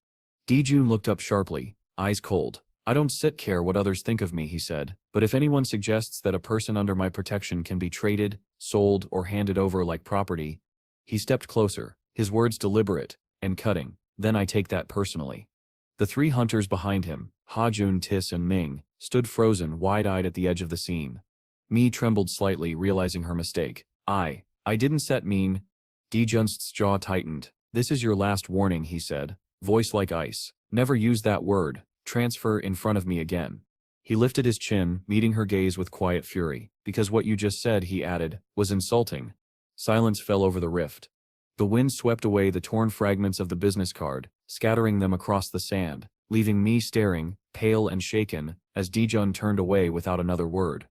Jun looked up sharply, eyes cold. "I don't care what others think of me," he said, "but if anyone suggests that a person under my protection can be traded, sold, or handed over like property." He stepped closer, his words deliberate and cutting. "Then I take that personally." The three hunters behind him, Ha-jun, Tis and Ming, stood frozen, wide-eyed at the edge of the scene. Mi trembled slightly, realizing her mistake. I didn't mean." Jun's jaw tightened. "This is your last warning," he said, voice like ice. "Never use that word, transfer, in front of me again." He lifted his chin, meeting her gaze with quiet fury. "Because what you just said," he added, "was insulting." Silence fell over the rift. The wind swept away the torn fragments of the business card, scattering them across the sand, leaving me staring, pale and shaken, as Jun turned away without another word.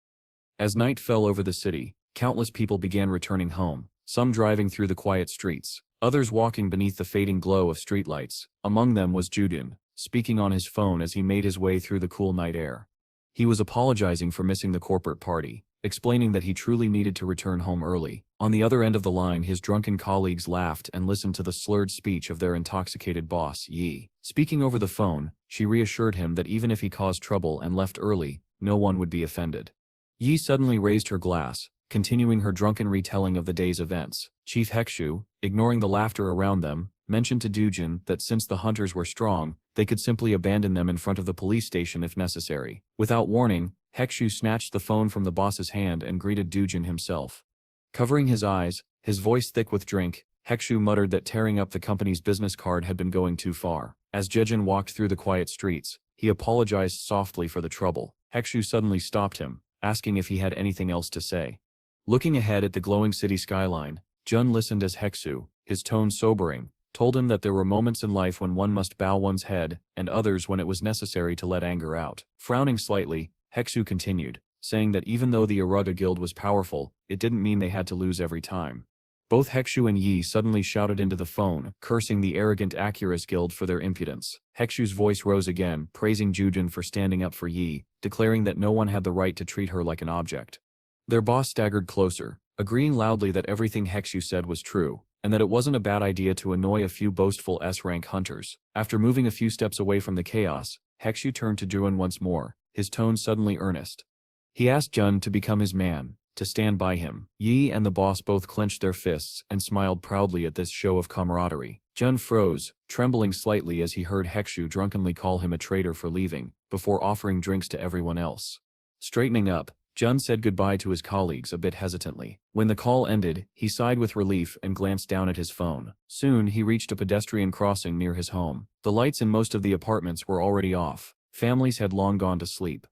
As night fell over the city, countless people began returning home, some driving through the quiet streets, others walking beneath the fading glow of streetlights. Among them was Judin, speaking on his phone as he made his way through the cool night air. He was apologizing for missing the corporate party, explaining that he truly needed to return home early. On the other end of the line, his drunken colleagues laughed and listened to the slurred speech of their intoxicated boss, Yi. Speaking over the phone, she reassured him that even if he caused trouble and left early, no one would be offended. Yi suddenly raised her glass, continuing her drunken retelling of the day's events. Chief Hekshu, ignoring the laughter around them, mentioned to Jun that since the hunters were strong, they could simply abandon them in front of the police station if necessary. Without warning, Hekshu snatched the phone from the boss's hand and greeted Jun himself. Covering his eyes, his voice thick with drink, Hekshu muttered that tearing up the company's business card had been going too far. As Jejin walked through the quiet streets, he apologized softly for the trouble. Hekshu suddenly stopped him, asking if he had anything else to say. Looking ahead at the glowing city skyline, Jun listened as Hekshu, his tone sobering, told him that there were moments in life when one must bow one's head, and others when it was necessary to let anger out. Frowning slightly, Hekshu continued, saying that even though the Aruga Guild was powerful, it didn't mean they had to lose every time. Both Hekshu and Yi suddenly shouted into the phone, cursing the arrogant Acurus Guild for their impudence. Hekshu's voice rose again, praising Jujin for standing up for Yi, declaring that no one had the right to treat her like an object. Their boss staggered closer, agreeing loudly that everything Hekshu said was true, and that it wasn't a bad idea to annoy a few boastful S-rank hunters. After moving a few steps away from the chaos, Hekshu turned to Jun once more, his tone suddenly earnest. He asked Jun to become his man, to stand by him. Yi and the boss both clenched their fists and smiled proudly at this show of camaraderie. Jun froze, trembling slightly as he heard Hekshu drunkenly call him a traitor for leaving, before offering drinks to everyone else. Straightening up, Jun said goodbye to his colleagues a bit hesitantly. When the call ended, he sighed with relief and glanced down at his phone. Soon he reached a pedestrian crossing near his home. The lights in most of the apartments were already off. Families had long gone to sleep.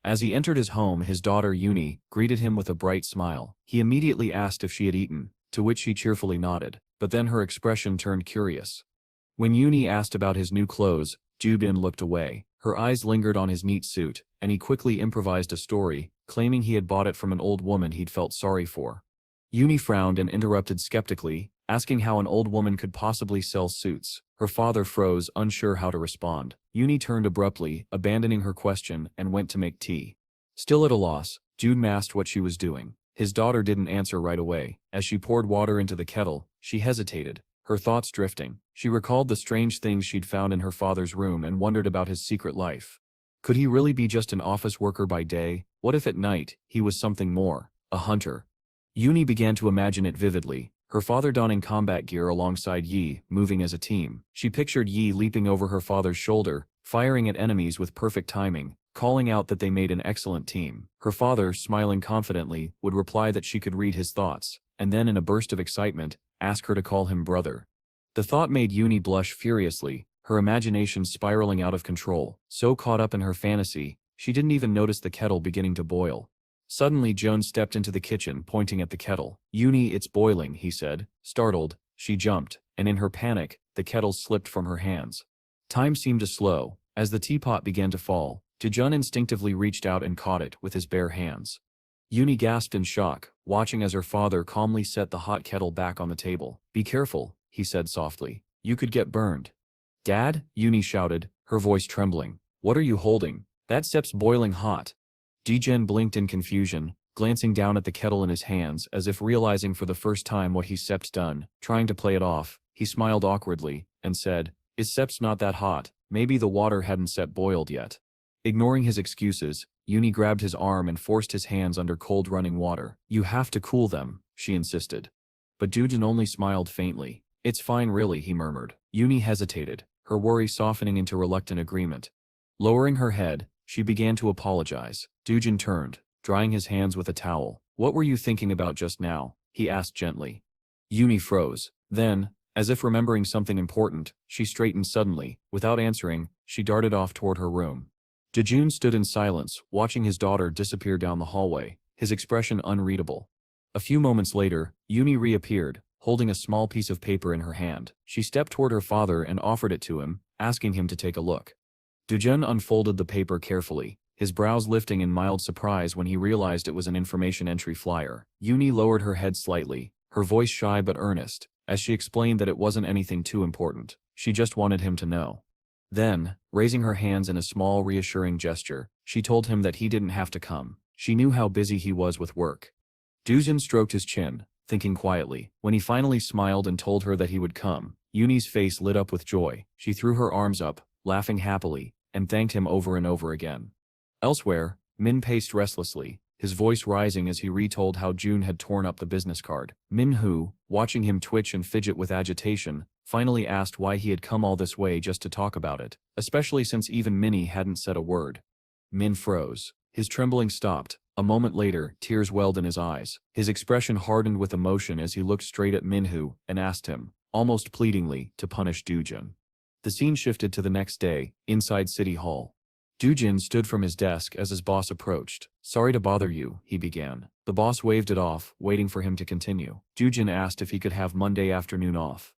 As he entered his home, his daughter Uni greeted him with a bright smile. He immediately asked if she had eaten, to which she cheerfully nodded, but then her expression turned curious. When Uni asked about his new clothes, Jubin looked away. Her eyes lingered on his neat suit, and he quickly improvised a story, claiming he had bought it from an old woman he'd felt sorry for. Uni frowned and interrupted skeptically, asking how an old woman could possibly sell suits. Her father froze, unsure how to respond. Uni turned abruptly, abandoning her question, and went to make tea. Still at a loss, June asked what she was doing. His daughter didn't answer right away. As she poured water into the kettle, she hesitated, her thoughts drifting. She recalled the strange things she'd found in her father's room and wondered about his secret life. Could he really be just an office worker by day? What if at night, he was something more, a hunter? Uni began to imagine it vividly, her father donning combat gear alongside Yi, moving as a team. She pictured Yi leaping over her father's shoulder, firing at enemies with perfect timing, calling out that they made an excellent team. Her father, smiling confidently, would reply that she could read his thoughts, and then in a burst of excitement, ask her to call him brother. The thought made Uni blush furiously, her imagination spiraling out of control. So caught up in her fantasy, she didn't even notice the kettle beginning to boil. Suddenly Joan stepped into the kitchen, pointing at the kettle. "Uni, it's boiling," he said. Startled, she jumped, and in her panic, the kettle slipped from her hands. Time seemed to slow. As the teapot began to fall, Jun instinctively reached out and caught it with his bare hands. Uni gasped in shock, watching as her father calmly set the hot kettle back on the table. "Be careful," he said softly. "You could get burned." "Dad?" Uni shouted, her voice trembling. "What are you holding? That sep's boiling hot." Jin blinked in confusion, glancing down at the kettle in his hands as if realizing for the first time what his sep's done. Trying to play it off, he smiled awkwardly, and said, "Is sep's not that hot? Maybe the water hadn't set boiled yet." Ignoring his excuses, Uni grabbed his arm and forced his hands under cold running water. "You have to cool them," she insisted. But Jin only smiled faintly. "It's fine really," he murmured. Uni hesitated, her worry softening into reluctant agreement. Lowering her head, she began to apologize. Jin turned, drying his hands with a towel. "What were you thinking about just now?" he asked gently. Uni froze. Then, as if remembering something important, she straightened suddenly. Without answering, she darted off toward her room. Jun stood in silence, watching his daughter disappear down the hallway, his expression unreadable. A few moments later, Uni reappeared, holding a small piece of paper in her hand. She stepped toward her father and offered it to him, asking him to take a look. Jun unfolded the paper carefully, his brows lifting in mild surprise when he realized it was an information entry flyer. Uni lowered her head slightly, her voice shy but earnest, as she explained that it wasn't anything too important. She just wanted him to know. Then, raising her hands in a small reassuring gesture, she told him that he didn't have to come. She knew how busy he was with work. Jun stroked his chin, thinking quietly. When he finally smiled and told her that he would come, Uni's face lit up with joy. She threw her arms up, laughing happily, and thanked him over and over again. Elsewhere, Min paced restlessly, his voice rising as he retold how Jun had torn up the business card. Minhoo, watching him twitch and fidget with agitation, finally asked why he had come all this way just to talk about it, especially since even Minnie hadn't said a word. Min froze. His trembling stopped. A moment later, tears welled in his eyes. His expression hardened with emotion as he looked straight at Minhoo and asked him, almost pleadingly, to punish Jun. The scene shifted to the next day, inside City Hall. Jun stood from his desk as his boss approached. "Sorry to bother you," he began. The boss waved it off, waiting for him to continue. Jun asked if he could have Monday afternoon off.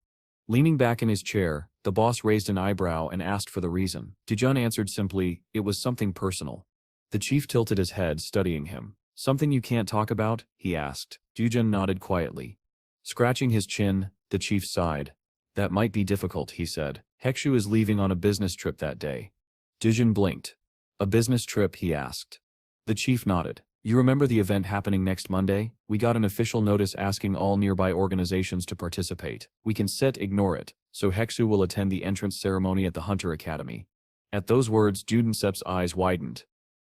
Leaning back in his chair, the boss raised an eyebrow and asked for the reason. Jun answered simply, "It was something personal." The chief tilted his head, studying him. "Something you can't talk about?" he asked. Jun nodded quietly. Scratching his chin, the chief sighed. "That might be difficult," he said. "Hekshu is leaving on a business trip that day." Jun blinked. "A business trip?" he asked. The chief nodded. "You remember the event happening next Monday? We got an official notice asking all nearby organizations to participate. We can ignore it, so Hekshu will attend the entrance ceremony at the Hunter Academy." At those words, Sep's eyes widened.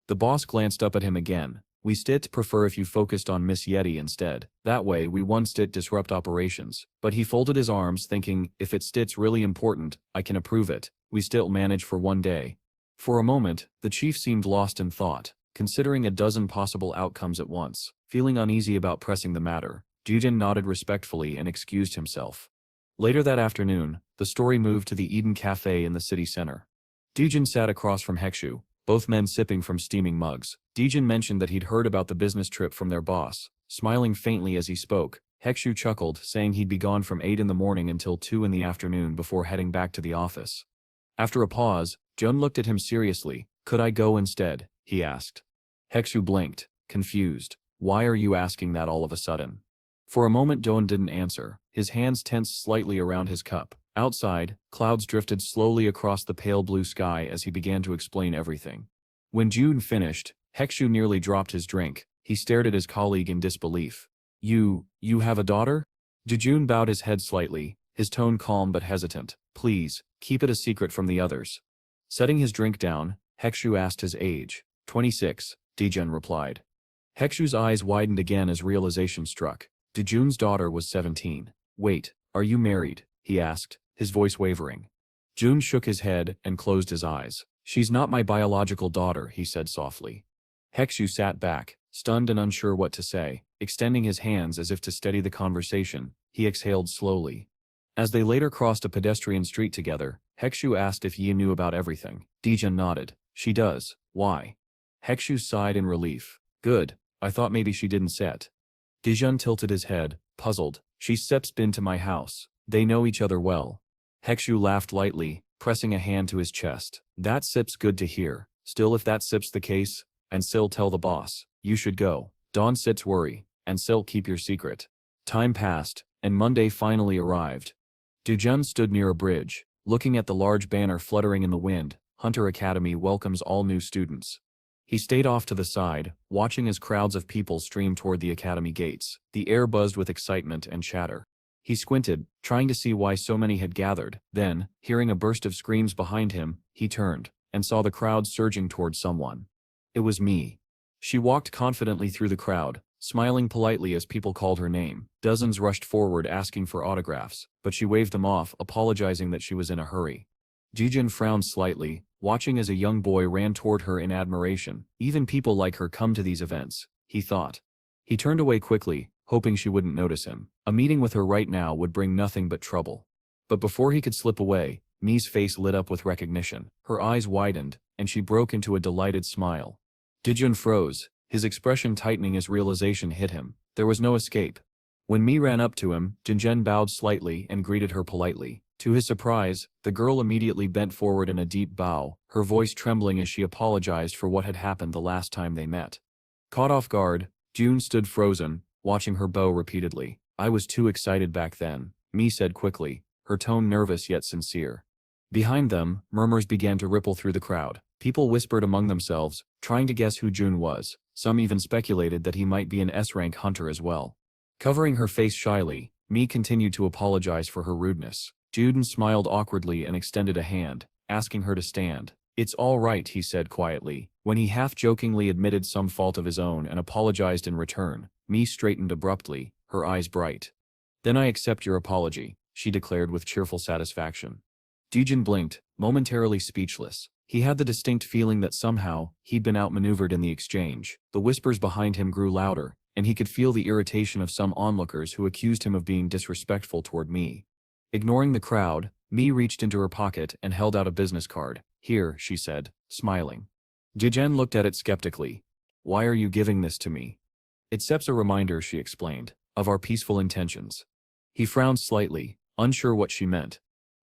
The boss glanced up at him again. "We prefer if you focused on Miss Yeti instead. That way we won't disrupt operations." But he folded his arms, thinking, if it's really important, I can approve it. We still manage for one day. For a moment, the chief seemed lost in thought. considering a dozen possible outcomes at once. Feeling uneasy about pressing the matter, Jujin nodded respectfully and excused himself. Later that afternoon, the story moved to the Eden Cafe in the city center. Jujin sat across from Hyekshu, both men sipping from steaming mugs. Jujin mentioned that he'd heard about the business trip from their boss. Smiling faintly as he spoke, Hyekshu chuckled, saying he'd be gone from 8 in the morning until 2 in the afternoon before heading back to the office. After a pause, Jun looked at him seriously. "Could I go instead?" he asked. Hyekshu blinked, confused. "Why are you asking that all of a sudden?" For a moment Jun didn't answer. His hands tensed slightly around his cup. Outside, clouds drifted slowly across the pale blue sky as he began to explain everything. When Jun finished, Hyekshu nearly dropped his drink. He stared at his colleague in disbelief. You have a daughter?" Jejun bowed his head slightly, his tone calm but hesitant. "Please, keep it a secret from the others." Setting his drink down, Hyekshu asked his age. 26, Jejun replied. Hyekshu's eyes widened again as realization struck. Jejun's daughter was 17. "Wait, are you married?" he asked, his voice wavering. Jun shook his head and closed his eyes. "She's not my biological daughter," he said softly. Hyekshu sat back, stunned and unsure what to say. Extending his hands as if to steady the conversation, he exhaled slowly. As they later crossed a pedestrian street together, Hyekshu asked if Yi knew about everything. Jejun nodded. "She does. Why?" Hyekshu sighed in relief. "Good. I thought maybe she didn't set." Jejun tilted his head, puzzled. "She's been to my house. They know each other well." Hyekshu laughed lightly, pressing a hand to his chest. "That's good to hear. Still, if that's the case, and still tell the boss, you should go. Don't worry, and still keep your secret." Time passed, and Monday finally arrived. Jejun stood near a bridge, looking at the large banner fluttering in the wind. Hunter Academy welcomes all new students. He stayed off to the side, watching as crowds of people streamed toward the academy gates. The air buzzed with excitement and chatter. He squinted, trying to see why so many had gathered. Then, hearing a burst of screams behind him, he turned, and saw the crowd surging toward someone. It was me. She walked confidently through the crowd, smiling politely as people called her name. Dozens rushed forward asking for autographs, but she waved them off, apologizing that she was in a hurry. Jejun frowned slightly, watching as a young boy ran toward her in admiration. Even people like her come to these events, he thought. He turned away quickly, hoping she wouldn't notice him. A meeting with her right now would bring nothing but trouble. But before he could slip away, Mi's face lit up with recognition. Her eyes widened, and she broke into a delighted smile. Jejun froze, his expression tightening as realization hit him. There was no escape. When Mi ran up to him, Jejun bowed slightly and greeted her politely. To his surprise, the girl immediately bent forward in a deep bow, her voice trembling as she apologized for what had happened the last time they met. Caught off guard, June stood frozen, watching her bow repeatedly. "I was too excited back then," Mi said quickly, her tone nervous yet sincere. Behind them, murmurs began to ripple through the crowd. People whispered among themselves, trying to guess who June was. Some even speculated that he might be an S-rank hunter as well. Covering her face shyly, Mi continued to apologize for her rudeness. June smiled awkwardly and extended a hand, asking her to stand. "It's all right," he said quietly. When he half-jokingly admitted some fault of his own and apologized in return, Mi straightened abruptly, her eyes bright. "Then I accept your apology," she declared with cheerful satisfaction. Jejun blinked, momentarily speechless. He had the distinct feeling that somehow, he'd been outmaneuvered in the exchange. The whispers behind him grew louder, and he could feel the irritation of some onlookers who accused him of being disrespectful toward Mi. Ignoring the crowd, Mi reached into her pocket and held out a business card. "Here," she said, smiling. Jejun looked at it skeptically. "Why are you giving this to me?" "It's a reminder," she explained, "of our peaceful intentions." He frowned slightly, unsure what she meant.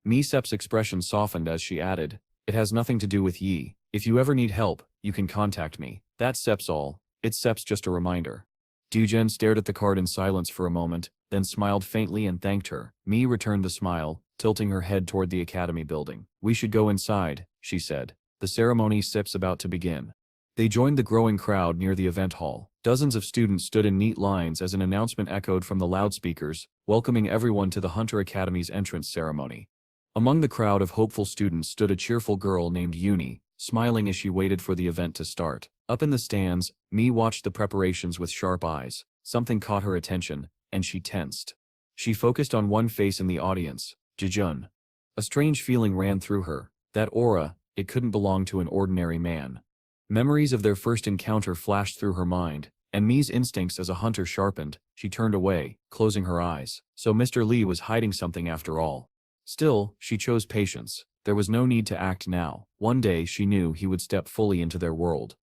Mi's expression softened as she added, "It has nothing to do with Yi. If you ever need help, you can contact me. That's all. It's just a reminder." Jejun stared at the card in silence for a moment, then smiled faintly and thanked her. Mi returned the smile, tilting her head toward the academy building. "We should go inside," she said. "The ceremony's about to begin." They joined the growing crowd near the event hall. Dozens of students stood in neat lines as an announcement echoed from the loudspeakers, welcoming everyone to the Hunter Academy's entrance ceremony. Among the crowd of hopeful students stood a cheerful girl named Uni, smiling as she waited for the event to start. Up in the stands, Mi watched the preparations with sharp eyes. Something caught her attention, and she tensed. She focused on one face in the audience, Jejun. A strange feeling ran through her. That aura, it couldn't belong to an ordinary man. Memories of their first encounter flashed through her mind, and Mi's instincts as a hunter sharpened. She turned away, closing her eyes. So Mr. Lee was hiding something after all. Still, she chose patience. There was no need to act now. One day she knew he would step fully into their world.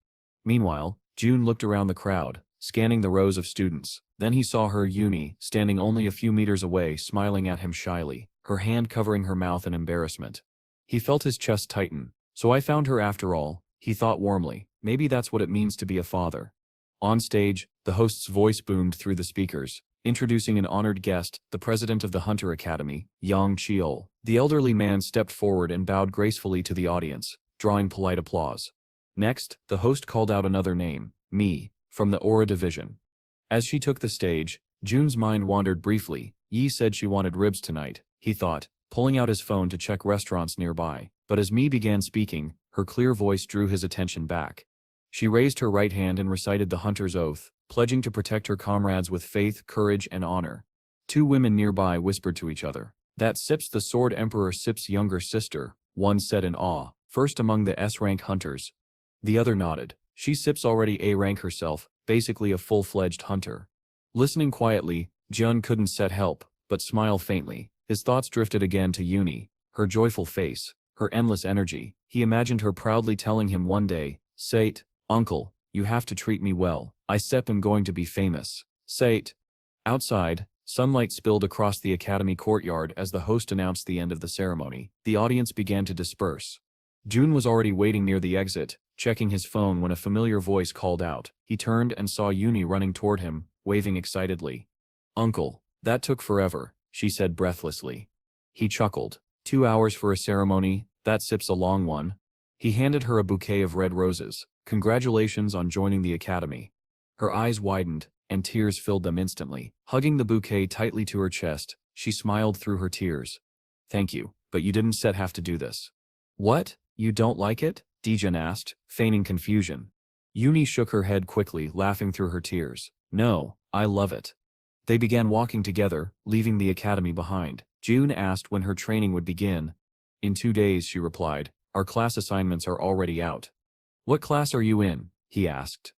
Meanwhile, June looked around the crowd, scanning the rows of students. Then he saw her, Uni, standing only a few meters away, smiling at him shyly, her hand covering her mouth in embarrassment. He felt his chest tighten. So I found her after all, he thought warmly. Maybe that's what it means to be a father. On stage, the host's voice boomed through the speakers, introducing an honored guest, the president of the Hunter Academy, Yang Cheol. The elderly man stepped forward and bowed gracefully to the audience, drawing polite applause. Next, the host called out another name, Mi, from the Aura Division. As she took the stage, June's mind wandered briefly. Yi said she wanted ribs tonight, he thought, pulling out his phone to check restaurants nearby. But as Mi began speaking, her clear voice drew his attention back. She raised her right hand and recited the hunter's oath, pledging to protect her comrades with faith, courage, and honor. Two women nearby whispered to each other. "That's Sips, the Sword Emperor Sip's younger sister," one said in awe, first among the S-rank hunters. The other nodded. "She's Sip's already A-rank herself, basically a full-fledged hunter." Listening quietly, Jun couldn't help but smile faintly. His thoughts drifted again to Uni, her joyful face, her endless energy. He imagined her proudly telling him one day, "Sate, uncle, you have to treat me well. I am going to be famous. Sate." Outside, sunlight spilled across the academy courtyard as the host announced the end of the ceremony. The audience began to disperse. June was already waiting near the exit, checking his phone when a familiar voice called out. He turned and saw Uni running toward him, waving excitedly. "Uncle, that took forever," she said breathlessly. He chuckled. 2 hours for a ceremony, that Sip's a long one." He handed her a bouquet of red roses. "Congratulations on joining the academy." Her eyes widened, and tears filled them instantly. Hugging the bouquet tightly to her chest, she smiled through her tears. "Thank you, but you didn't have to do this." "What? You don't like it?" Dijon asked, feigning confusion. Uni shook her head quickly, laughing through her tears. "No, I love it." They began walking together, leaving the academy behind. June asked when her training would begin. "In 2 days," she replied. "Our class assignments are already out." "What class are you in?" he asked.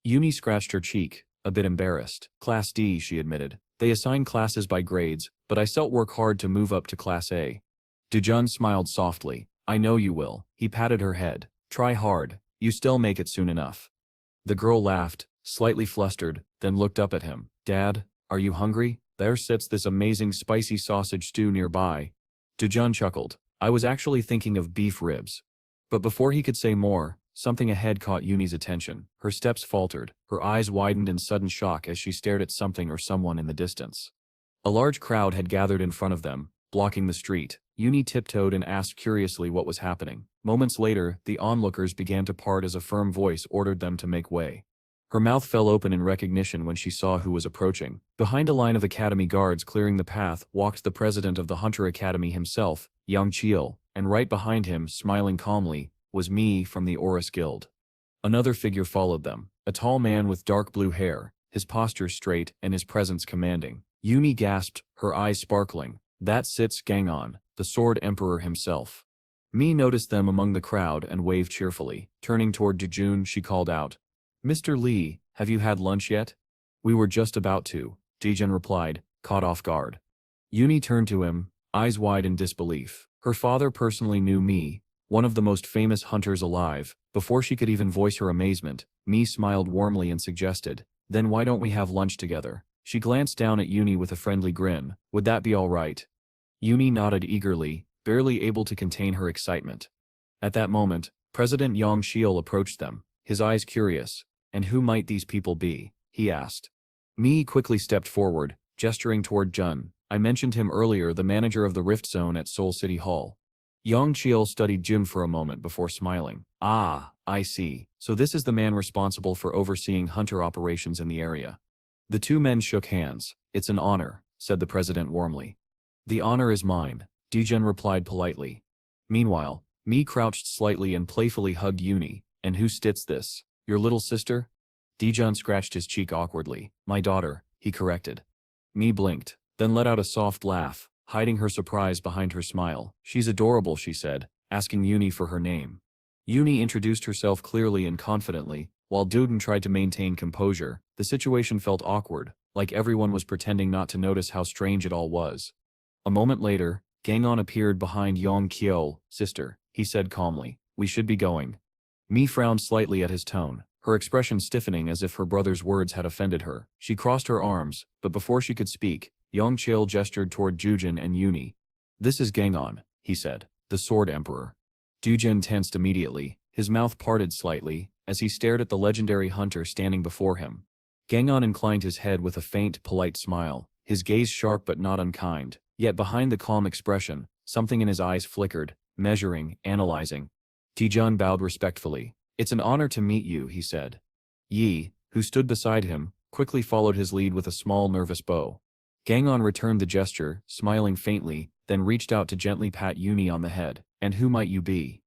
Uni scratched her cheek, a bit embarrassed. "Class D," she admitted. "They assign classes by grades, but I still work hard to move up to Class A." Dejun smiled softly. "I know you will." He patted her head. "Try hard. You still make it soon enough." The girl laughed, slightly flustered, then looked up at him. "Dad, are you hungry? There sits this amazing spicy sausage stew nearby." Dejun chuckled. "I was actually thinking of beef ribs." But before he could say more, something ahead caught Uni's attention. Her steps faltered, her eyes widened in sudden shock as she stared at something or someone in the distance. A large crowd had gathered in front of them, blocking the street. Uni tiptoed and asked curiously what was happening. Moments later, the onlookers began to part as a firm voice ordered them to make way. Her mouth fell open in recognition when she saw who was approaching. Behind a line of academy guards clearing the path walked the president of the Hunter Academy himself, Yang Cheol, and right behind him, smiling calmly, was Mi from the Horus Guild. Another figure followed them, a tall man with dark blue hair, his posture straight and his presence commanding. Uni gasped, her eyes sparkling. "That sits Gangon, the Sword Emperor himself." Mi noticed them among the crowd and waved cheerfully. Turning toward Jejun, she called out, "Mr. Lee, have you had lunch yet?" "We were just about to," Dejun replied, caught off guard. Uni turned to him, eyes wide in disbelief. Her father personally knew Mi, one of the most famous hunters alive. Before she could even voice her amazement, Mi smiled warmly and suggested, "Then why don't we have lunch together?" She glanced down at Uni with a friendly grin. "Would that be all right?" Uni nodded eagerly, barely able to contain her excitement. At that moment, President Yang Shiel approached them, his eyes curious. "And who might these people be?" he asked. Mi quickly stepped forward, gesturing toward Jun. "I mentioned him earlier, the manager of the Rift Zone at Seoul City Hall." Yang Chiel studied Jun for a moment before smiling. "Ah, I see. So this is the man responsible for overseeing hunter operations in the area." The two men shook hands. "It's an honor," said the president warmly. "The honor is mine," Dejun replied politely. Meanwhile, Mi crouched slightly and playfully hugged Uni. "And who stits this? Your little sister?" Dejun scratched his cheek awkwardly. "My daughter," he corrected. Mi blinked, then let out a soft laugh, hiding her surprise behind her smile. "She's adorable," she said, asking Uni for her name. Yuni introduced herself clearly and confidently, while Duden tried to maintain composure. The situation felt awkward, like everyone was pretending not to notice how strange it all was. A moment later, Gangon appeared behind Yong Kyo. Sister, he said calmly, we should be going. Mi frowned slightly at his tone, her expression stiffening as if her brother's words had offended her. She crossed her arms, but before she could speak, Yong Chil gestured toward Jujin and Yuni. This is Gangon, he said, the Sword Emperor. Jujin tensed immediately, his mouth parted slightly, as he stared at the legendary hunter standing before him. Gangon inclined his head with a faint, polite smile, his gaze sharp but not unkind, yet behind the calm expression, something in his eyes flickered, measuring, analyzing. Tijun bowed respectfully. It's an honor to meet you, he said. Yi, who stood beside him, quickly followed his lead with a small nervous bow. Gangon returned the gesture, smiling faintly, then reached out to gently pat Yuni on the head. And who might you be?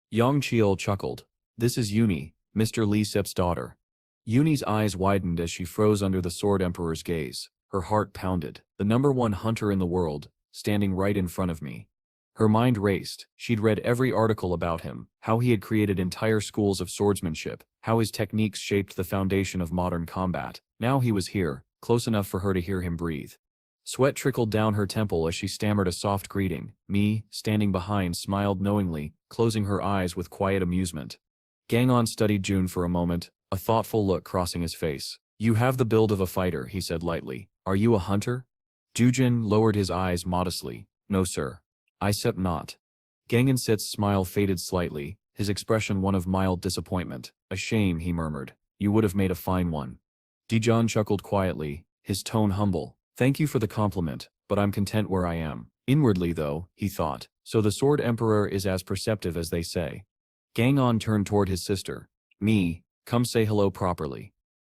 Yang Chiol chuckled. This is Yuni, Mr. Lee Sip's daughter. Yuni's eyes widened as she froze under the Sword Emperor's gaze. Her heart pounded. The #1 hunter in the world, standing right in front of me. Her mind raced. She'd read every article about him, how he had created entire schools of swordsmanship, how his techniques shaped the foundation of modern combat. Now he was here, close enough for her to hear him breathe. Sweat trickled down her temple as she stammered a soft greeting. Mi, standing behind, smiled knowingly, closing her eyes with quiet amusement. Gangon studied June for a moment, a thoughtful look crossing his face. You have the build of a fighter, he said lightly. Are you a hunter? Jujin lowered his eyes modestly. No sir. I sep not. Gangon-sit's smile faded slightly, his expression one of mild disappointment. A shame, he murmured. You would have made a fine one. Dijon chuckled quietly, his tone humble. Thank you for the compliment, but I'm content where I am. Inwardly though, he thought, so the Sword Emperor is as perceptive as they say. Gangon turned toward his sister. Mi, come say hello properly.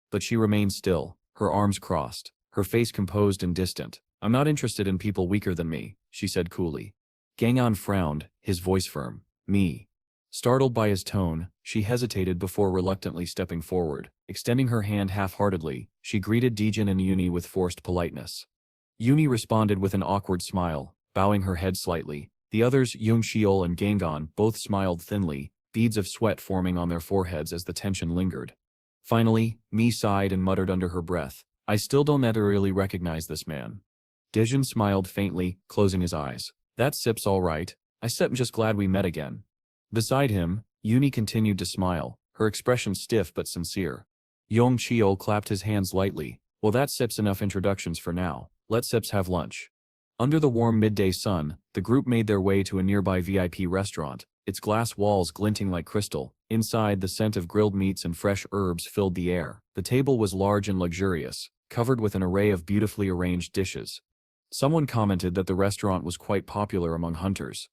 But she remained still, her arms crossed, her face composed and distant. I'm not interested in people weaker than me, she said coolly. Gangon frowned, his voice firm. Mi. Startled by his tone, she hesitated before reluctantly stepping forward. Extending her hand half-heartedly, she greeted Dijin and Yuni with forced politeness. Yuni responded with an awkward smile, bowing her head slightly. The others, Yungshiol and Gangon, both smiled thinly, beads of sweat forming on their foreheads as the tension lingered. Finally, Mi sighed and muttered under her breath, I still don't really recognize this man. Dijin smiled faintly, closing his eyes. That Sip's all right. I Sip's just glad we met again. Beside him, Yuni continued to smile, her expression stiff but sincere. Yong Chiol clapped his hands lightly. Well, that Sip's enough introductions for now. Let Sips have lunch. Under the warm midday sun, the group made their way to a nearby VIP restaurant, its glass walls glinting like crystal. Inside, the scent of grilled meats and fresh herbs filled the air. The table was large and luxurious, covered with an array of beautifully arranged dishes. Someone commented that the restaurant was quite popular among hunters.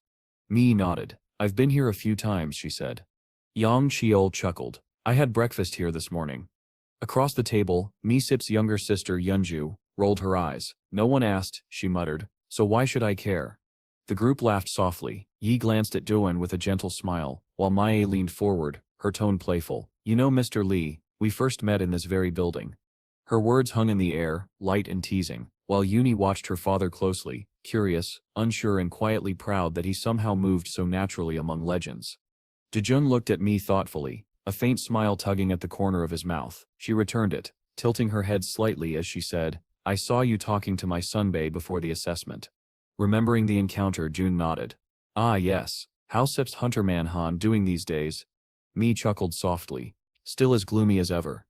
Mi nodded. I've been here a few times, she said. Yang Chiol chuckled. I had breakfast here this morning. Across the table, Mi Sip's younger sister Yunju rolled her eyes. No one asked, she muttered, so why should I care? The group laughed softly. Yi glanced at Doan with a gentle smile, while Mae leaned forward, her tone playful. You know Mr. Lee, we first met in this very building. Her words hung in the air, light and teasing, while Yuni watched her father closely, curious, unsure and quietly proud that he somehow moved so naturally among legends. Dijun looked at me thoughtfully, a faint smile tugging at the corner of his mouth. She returned it, tilting her head slightly as she said, I saw you talking to my Sunbae before the assessment. Remembering the encounter, June nodded. Ah yes, how's Sip's hunter Manhwa doing these days? Mi chuckled softly, still as gloomy as ever.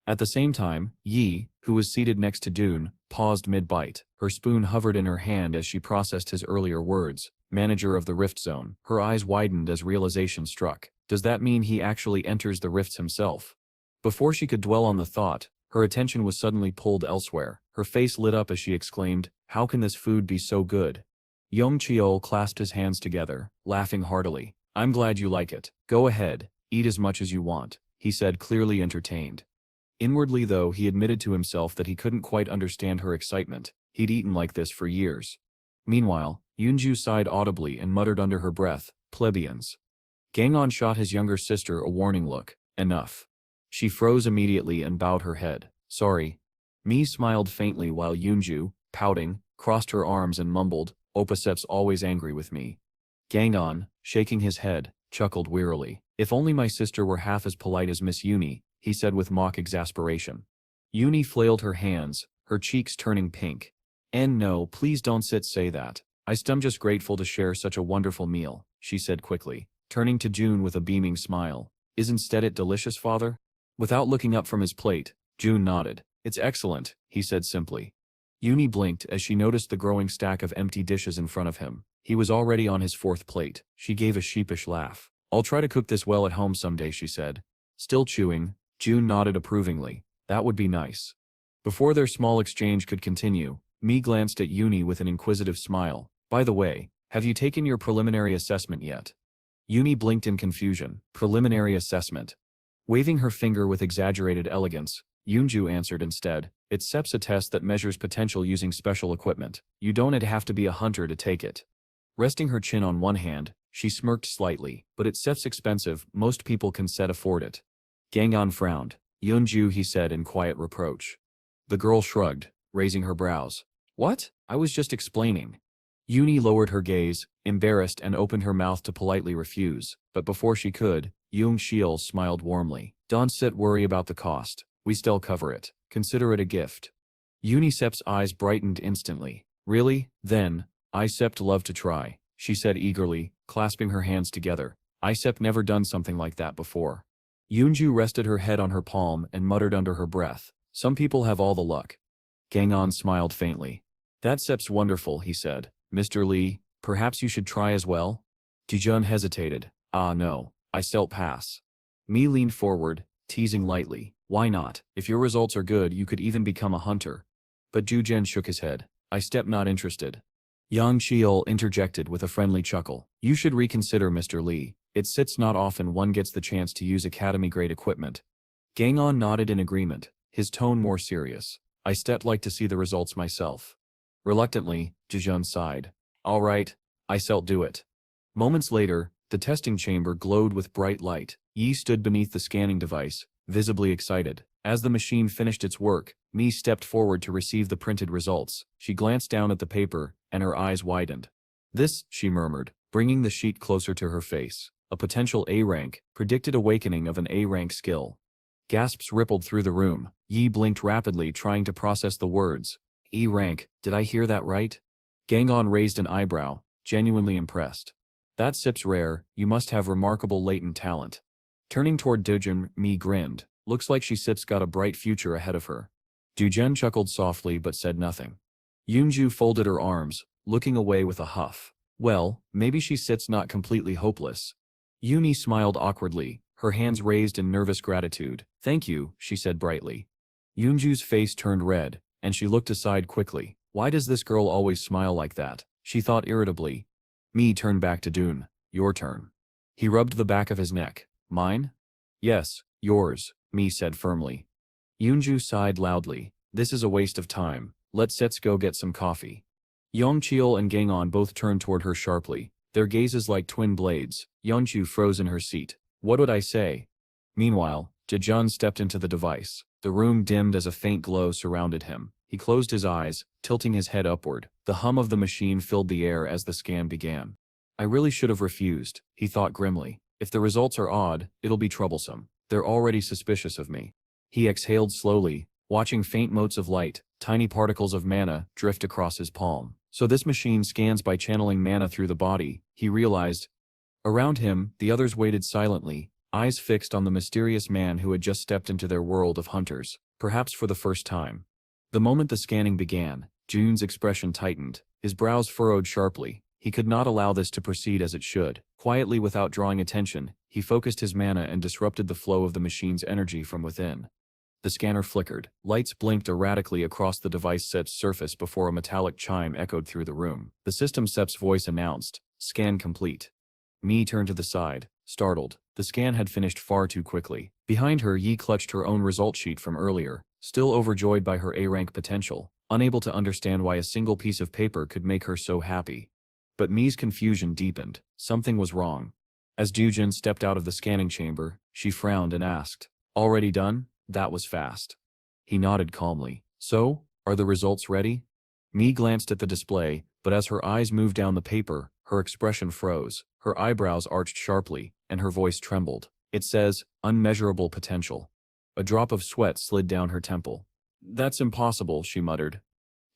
At the same time, Yi, who was seated next to Dune, paused mid-bite. Her spoon hovered in her hand as she processed his earlier words. Manager of the Rift Zone. Her eyes widened as realization struck. Does that mean he actually enters the rifts himself? Before she could dwell on the thought, her attention was suddenly pulled elsewhere. Her face lit up as she exclaimed, how can this food be so good? Yong Chiol clasped his hands together, laughing heartily. I'm glad you like it. Go ahead, eat as much as you want, he said, clearly entertained. Inwardly though, he admitted to himself that he couldn't quite understand her excitement. He'd eaten like this for years. Meanwhile, Yunju sighed audibly and muttered under her breath, plebeians. Gangon shot his younger sister a warning look. Enough. She froze immediately and bowed her head. Sorry. Mi smiled faintly while Yunju, pouting, crossed her arms and mumbled, Opasep's always angry with me. Gangon, shaking his head, chuckled wearily. If only my sister were half as polite as Miss Uni, he said with mock exasperation. Uni flailed her hands, her cheeks turning pink. And no, please don't say that. I'm just grateful to share such a wonderful meal, she said quickly, turning to June with a beaming smile. Isn't it delicious, father? Without looking up from his plate, June nodded. It's excellent, he said simply. Uni blinked as she noticed the growing stack of empty dishes in front of him. He was already on his fourth plate. She gave a sheepish laugh. I'll try to cook this well at home someday, she said. Still chewing, June nodded approvingly. That would be nice. Before their small exchange could continue, Mi glanced at Uni with an inquisitive smile. By the way, have you taken your preliminary assessment yet? Uni blinked in confusion. Preliminary assessment. Waving her finger with exaggerated elegance, Yoonju answered instead. It's a test that measures potential using special equipment. You don't have to be a hunter to take it. Resting her chin on one hand, she smirked slightly. But it's expensive, most people can afford it. Gangon frowned. Yoonju, he said in quiet reproach. The girl shrugged, raising her brows. What? I was just explaining. Uni lowered her gaze, embarrassed, and opened her mouth to politely refuse, but before she could, Yoon Shiel smiled warmly. Don't worry about the cost. We still cover it. Consider it a gift. Unisep's eyes brightened instantly. Really? Then, I'd love to try, she said eagerly, clasping her hands together. I've never done something like that before. Yoonju rested her head on her palm and muttered under her breath. Some people have all the luck. Gangon smiled faintly. That's wonderful, he said. Mr. Lee, perhaps you should try as well? Dijun hesitated. Ah no, I still pass. Mi leaned forward, teasing lightly. Why not? If your results are good, you could even become a hunter. But Jujen shook his head. Not interested. Yang Chiol interjected with a friendly chuckle. You should reconsider, Mr. Lee. It's not often one gets the chance to use academy-grade equipment. Gangon nodded in agreement, his tone more serious. I'd like to see the results myself. Reluctantly, Jejun sighed. All right, I'll do it. Moments later, the testing chamber glowed with bright light. Yi stood beneath the scanning device, visibly excited. As the machine finished its work, Mi stepped forward to receive the printed results. She glanced down at the paper, and her eyes widened. This, she murmured, bringing the sheet closer to her face. A potential A rank, predicted awakening of an A rank skill. Gasps rippled through the room. Yi blinked rapidly, trying to process the words. E rank, did I hear that right? Gangon raised an eyebrow, genuinely impressed. That's rare, you must have remarkable latent talent. Turning toward Dujin, Mi grinned. Looks like she's got a bright future ahead of her. Dujen chuckled softly but said nothing. Yoonju folded her arms, looking away with a huff. Well, maybe she's not completely hopeless. Uni smiled awkwardly, her hands raised in nervous gratitude. Thank you, she said brightly. Yoonju's face turned red, and she looked aside quickly. Why does this girl always smile like that? She thought irritably. Mi turned back to Dune. Your turn. He rubbed the back of his neck. Mine? Yes, yours, Mi said firmly. Yoonju sighed loudly. This is a waste of time. Let's go get some coffee. Yongcheol and Gangon both turned toward her sharply, their gazes like twin blades. Yeonju froze in her seat. What would I say? Meanwhile, Jejun stepped into the device. The room dimmed as a faint glow surrounded him. He closed his eyes, tilting his head upward. The hum of the machine filled the air as the scan began. I really should have refused, he thought grimly. If the results are odd, it'll be troublesome. They're already suspicious of me. He exhaled slowly, watching faint motes of light, tiny particles of mana, drift across his palm. So this machine scans by channeling mana through the body, he realized. Around him, the others waited silently, eyes fixed on the mysterious man who had just stepped into their world of hunters, perhaps for the first time. The moment the scanning began, June's expression tightened, his brows furrowed sharply. He could not allow this to proceed as it should. Quietly, without drawing attention, he focused his mana and disrupted the flow of the machine's energy from within. The scanner flickered. Lights blinked erratically across the device set's surface before a metallic chime echoed through the room. The system sep's voice announced, "Scan complete." Mi turned to the side, startled. The scan had finished far too quickly. Behind her, Yi clutched her own result sheet from earlier, still overjoyed by her A-rank potential, unable to understand why a single piece of paper could make her so happy. But Mi's confusion deepened. Something was wrong. As Dujin stepped out of the scanning chamber, she frowned and asked, "Already done? That was fast." He nodded calmly. "So, are the results ready?" Mi glanced at the display, but as her eyes moved down the paper, her expression froze. Her eyebrows arched sharply, and her voice trembled. It says, unmeasurable potential. A drop of sweat slid down her temple. That's impossible, she muttered.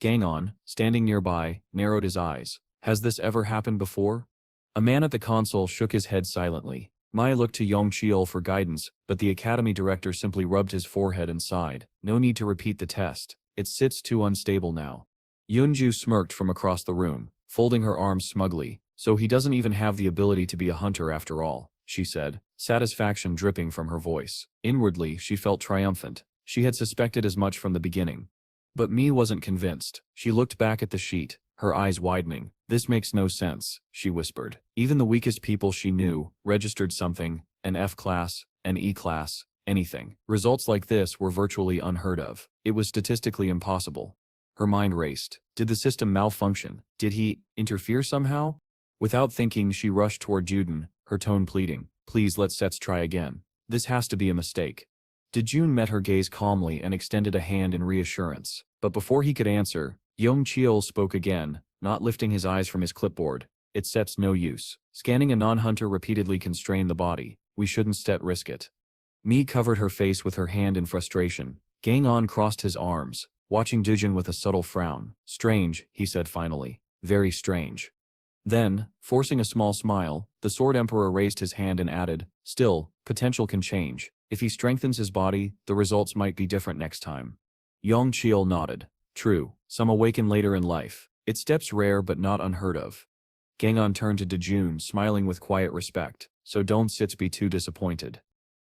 Gangon, standing nearby, narrowed his eyes. Has this ever happened before? A man at the console shook his head silently. Mai looked to Yong Cheol for guidance, but the academy director simply rubbed his forehead and sighed. No need to repeat the test. It sits too unstable now. Yunju smirked from across the room, folding her arms smugly. So he doesn't even have the ability to be a hunter after all, she said, satisfaction dripping from her voice. Inwardly, she felt triumphant. She had suspected as much from the beginning. But Mi wasn't convinced. She looked back at the sheet, her eyes widening. This makes no sense, she whispered. Even the weakest people she knew registered something, an F class, an E class, anything. Results like this were virtually unheard of. It was statistically impossible. Her mind raced. Did the system malfunction? Did he interfere somehow? Without thinking, she rushed toward Juden, her tone pleading. Please, let's try again. This has to be a mistake. Dejun met her gaze calmly and extended a hand in reassurance. But before he could answer, Yong Cheol spoke again, not lifting his eyes from his clipboard. It sets no use. Scanning a non-hunter repeatedly constrained the body. We shouldn't risk it. Mi covered her face with her hand in frustration. Gangon crossed his arms, watching Dejun with a subtle frown. Strange, he said finally. Very strange. Then, forcing a small smile, the Sword Emperor raised his hand and added, still, potential can change. If he strengthens his body, the results might be different next time. Yong Cheol nodded. True, some awaken later in life. It's steps rare but not unheard of. Gangon turned to Dejun, smiling with quiet respect. So don't be too disappointed.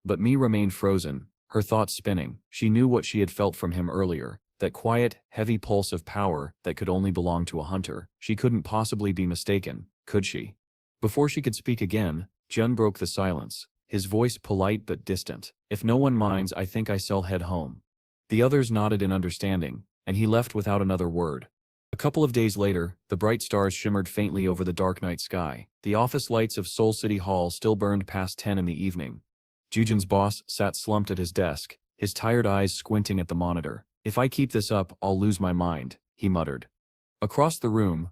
But Mi remained frozen, her thoughts spinning. She knew what she had felt from him earlier. That quiet, heavy pulse of power that could only belong to a hunter. She couldn't possibly be mistaken, could she? Before she could speak again, Jun broke the silence, his voice polite but distant. If no one minds, I think I'll head home. The others nodded in understanding, and he left without another word. A couple of days later, the bright stars shimmered faintly over the dark night sky. The office lights of Seoul City Hall still burned past 10 in the evening. Jujun's boss sat slumped at his desk, his tired eyes squinting at the monitor. If I keep this up, I'll lose my mind, he muttered. Across the room,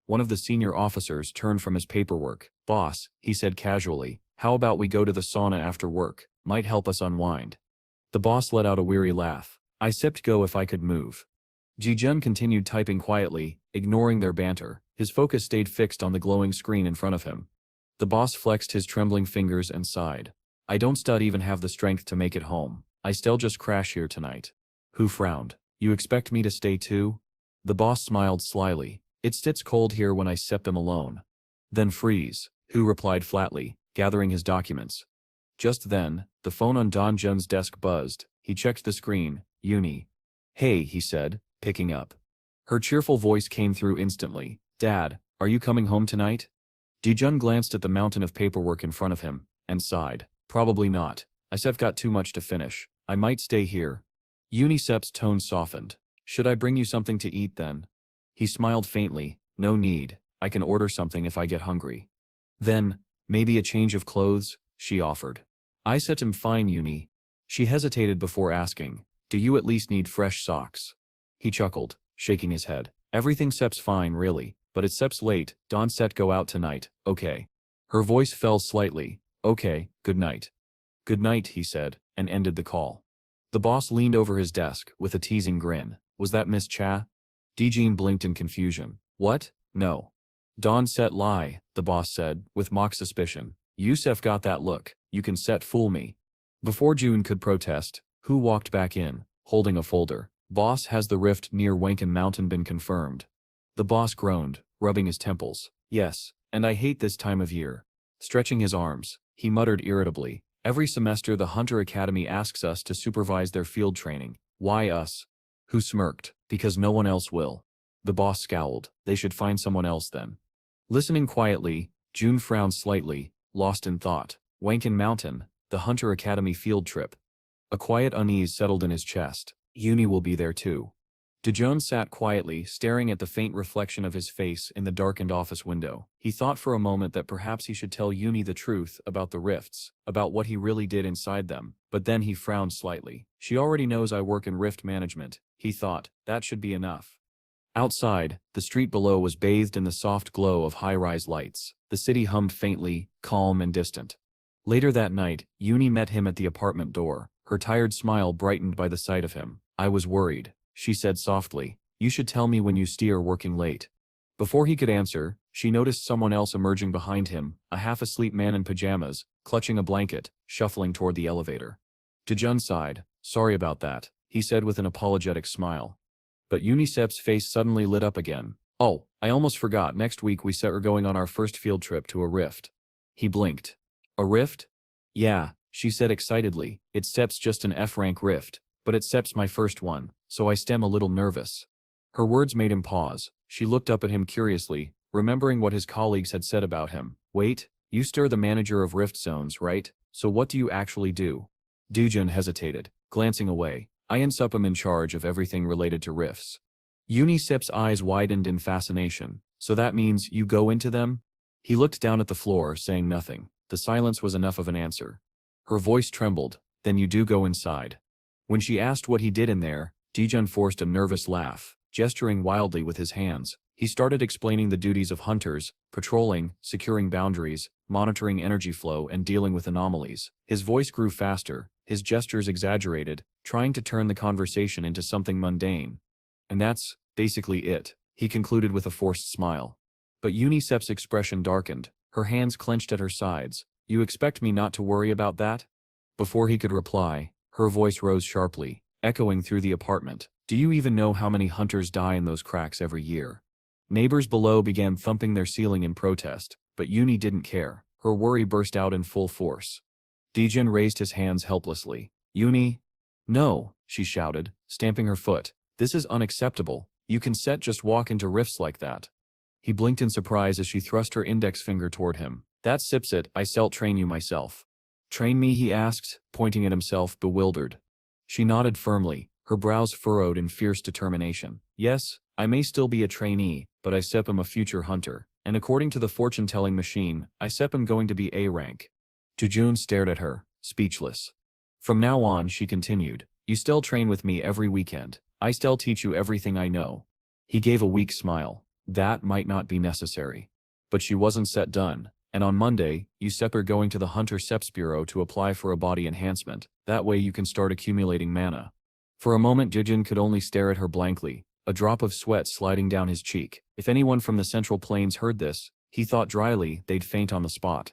one of the senior officers turned from his paperwork. Boss, he said casually, how about we go to the sauna after work? Might help us unwind. The boss let out a weary laugh. I sipped go if I could move. Ji-jun continued typing quietly, ignoring their banter. His focus stayed fixed on the glowing screen in front of him. The boss flexed his trembling fingers and sighed. I don't even have the strength to make it home. I still just crash here tonight. Who frowned? You expect me to stay too? The boss smiled slyly. It sits cold here when I them alone. Then freeze. Hu replied flatly, gathering his documents. Just then, the phone on Don Jun's desk buzzed. He checked the screen. Uni. Hey, he said, picking up. Her cheerful voice came through instantly. Dad, are you coming home tonight? Ji-jun glanced at the mountain of paperwork in front of him, and sighed. Probably not. I've got too much to finish. I might stay here. Unisep's tone softened. Should I bring you something to eat then? He smiled faintly. No need. I can order something if I get hungry. Then, maybe a change of clothes, she offered. I said him fine, Uni. She hesitated before asking, do you at least need fresh socks? He chuckled, shaking his head. Everything Sep's fine really, but it's Sep's late. Don set go out tonight, okay. Her voice fell slightly. Okay, good night. Good night, he said, and ended the call. The boss leaned over his desk with a teasing grin. Was that Miss Cha? Dijin blinked in confusion. What? No. Don set lie, the boss said, with mock suspicion. Yusef got that look. You can fool me. Before June could protest, Hu walked back in, holding a folder. Boss, has the rift near Wankan Mountain been confirmed? The boss groaned, rubbing his temples. Yes, and I hate this time of year. Stretching his arms, he muttered irritably. Every semester the Hunter Academy asks us to supervise their field training. Why us? Hu smirked. Because no one else will. The boss scowled. They should find someone else then. Listening quietly, June frowned slightly, lost in thought. Wankan Mountain, the Hunter Academy field trip. A quiet unease settled in his chest. Uni will be there too. Dejun sat quietly, staring at the faint reflection of his face in the darkened office window. He thought for a moment that perhaps he should tell Uni the truth about the rifts, about what he really did inside them, but then he frowned slightly. She already knows I work in rift management, he thought. That should be enough. Outside, the street below was bathed in the soft glow of high-rise lights. The city hummed faintly, calm and distant. Later that night, Uni met him at the apartment door, her tired smile brightened by the sight of him. I was worried, she said softly. You should tell me when you steer working late. Before he could answer, she noticed someone else emerging behind him, a half-asleep man in pajamas, clutching a blanket, shuffling toward the elevator. Dejun sighed. Sorry about that, he said with an apologetic smile. But Unisep's face suddenly lit up again. Oh, I almost forgot, next week we're going on our first field trip to a rift. He blinked. A rift? Yeah, she said excitedly. It's Sep's just an F-rank rift, but it's Sep's my first one, so I stem a little nervous. Her words made him pause. She looked up at him curiously, remembering what his colleagues had said about him. Wait, you stir the manager of rift zones, right? So what do you actually do? Dujun hesitated, glancing away. I am in charge of everything related to rifts. Unisep's eyes widened in fascination. So that means you go into them? He looked down at the floor, saying nothing. The silence was enough of an answer. Her voice trembled. Then you do go inside. When she asked what he did in there, Dejun forced a nervous laugh, gesturing wildly with his hands. He started explaining the duties of hunters, patrolling, securing boundaries, monitoring energy flow and dealing with anomalies. His voice grew faster, his gestures exaggerated, trying to turn the conversation into something mundane. And that's basically it, he concluded with a forced smile. But Unisep's expression darkened, her hands clenched at her sides. You expect me not to worry about that? Before he could reply, her voice rose sharply, echoing through the apartment. Do you even know how many hunters die in those cracks every year? Neighbors below began thumping their ceiling in protest, but Uni didn't care. Her worry burst out in full force. Dejun raised his hands helplessly. Uni? No, she shouted, stamping her foot. This is unacceptable. You can just walk into rifts like that. He blinked in surprise as she thrust her index finger toward him. That sips it, I'll train you myself. Train me, he asked, pointing at himself, bewildered. She nodded firmly, her brows furrowed in fierce determination. Yes, I may still be a trainee, but I am a future hunter, and according to the fortune-telling machine, I am going to be A rank. Jejun stared at her, speechless. From now on, she continued, you still train with me every weekend. I still teach you everything I know. He gave a weak smile. That might not be necessary. But she wasn't set done, and on Monday, you are going to the Hunter Seps Bureau to apply for a body enhancement. That way you can start accumulating mana. For a moment Jejun could only stare at her blankly, a drop of sweat sliding down his cheek. If anyone from the Central Plains heard this, he thought dryly they'd faint on the spot.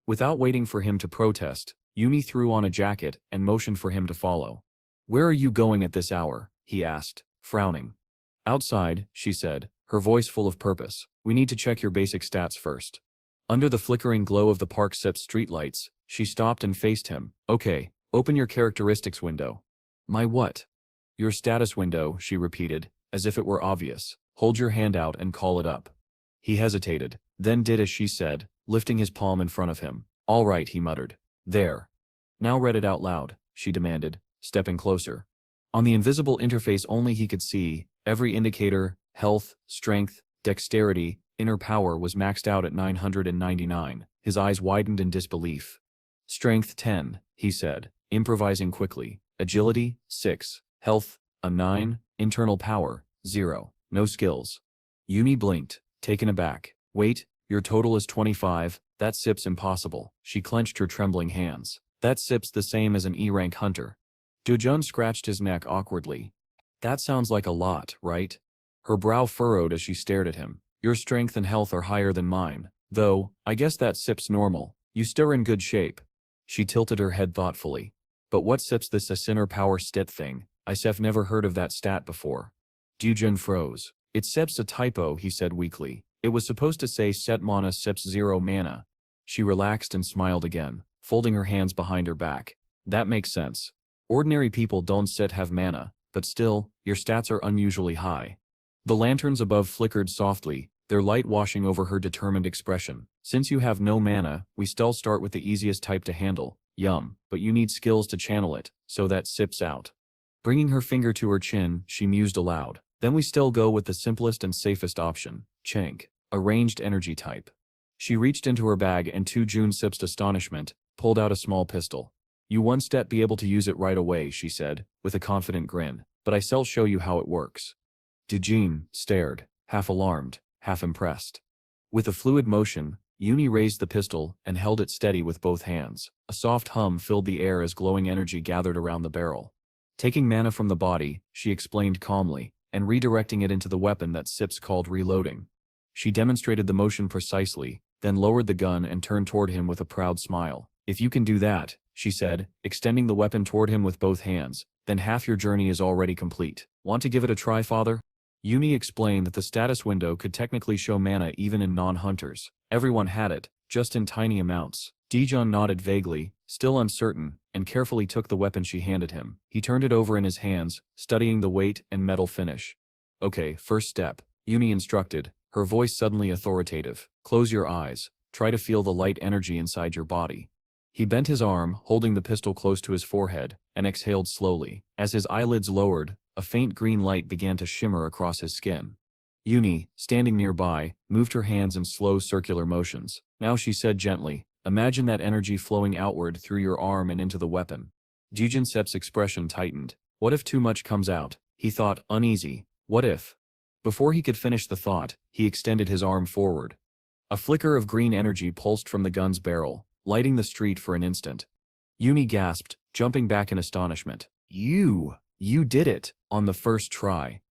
Without waiting for him to protest, Uni threw on a jacket and motioned for him to follow. Where are you going at this hour? He asked, frowning. Outside, she said, her voice full of purpose. We need to check your basic stats first. Under the flickering glow of the park's streetlights, she stopped and faced him. Okay, open your characteristics window. My what? Your status window, she repeated, as if it were obvious. Hold your hand out and call it up. He hesitated, then did as she said, lifting his palm in front of him. All right, he muttered. There. Now read it out loud, she demanded, stepping closer. On the invisible interface only he could see, every indicator, health, strength, dexterity, inner power was maxed out at 999. His eyes widened in disbelief. Strength 10, he said, improvising quickly. Agility, 6. Health, a 9. Internal power, 0. No skills. Uni blinked, taken aback. Wait, your total is 25, that SIP's impossible. She clenched her trembling hands. That SIP's the same as an E-rank hunter. Dojun scratched his neck awkwardly. That sounds like a lot, right? Her brow furrowed as she stared at him. Your strength and health are higher than mine. Though, I guess that SIP's normal. You still in good shape. She tilted her head thoughtfully. But what SIP's this a inner power stat thing? I've never heard of that stat before. Dujun froze. It's SIP's a typo, he said weakly. It was supposed to say set mana SIP's 0 mana. She relaxed and smiled again, folding her hands behind her back. That makes sense. Ordinary people don't have mana, but still, your stats are unusually high. The lanterns above flickered softly, their light washing over her determined expression. Since you have no mana, we still start with the easiest type to handle. Yum, but you need skills to channel it, so that SIP's out. Bringing her finger to her chin, she mused aloud. Then we still go with the simplest and safest option, Chank, a ranged energy type. She reached into her bag and to Jun SIP's astonishment, pulled out a small pistol. You won't be able to use it right away, she said, with a confident grin, but I'll show you how it works. Dejun stared, half alarmed, half impressed. With a fluid motion, Yuni raised the pistol and held it steady with both hands. A soft hum filled the air as glowing energy gathered around the barrel. Taking mana from the body, she explained calmly, and redirecting it into the weapon that Sips called reloading. She demonstrated the motion precisely, then lowered the gun and turned toward him with a proud smile. If you can do that, she said, extending the weapon toward him with both hands, then half your journey is already complete. Want to give it a try, father? Yumi explained that the status window could technically show mana even in non-hunters. Everyone had it, just in tiny amounts. Dijun nodded vaguely, still uncertain, and carefully took the weapon she handed him. He turned it over in his hands, studying the weight and metal finish. Okay, first step, Yumi instructed, her voice suddenly authoritative. Close your eyes. Try to feel the light energy inside your body. He bent his arm, holding the pistol close to his forehead, and exhaled slowly. As his eyelids lowered, a faint green light began to shimmer across his skin. Yuni, standing nearby, moved her hands in slow circular motions. Now she said gently, imagine that energy flowing outward through your arm and into the weapon. Jijin Sep's expression tightened. What if too much comes out? He thought, uneasy. What if? Before he could finish the thought, he extended his arm forward. A flicker of green energy pulsed from the gun's barrel, lighting the street for an instant. Yuni gasped, jumping back in astonishment. You did it, on the first try.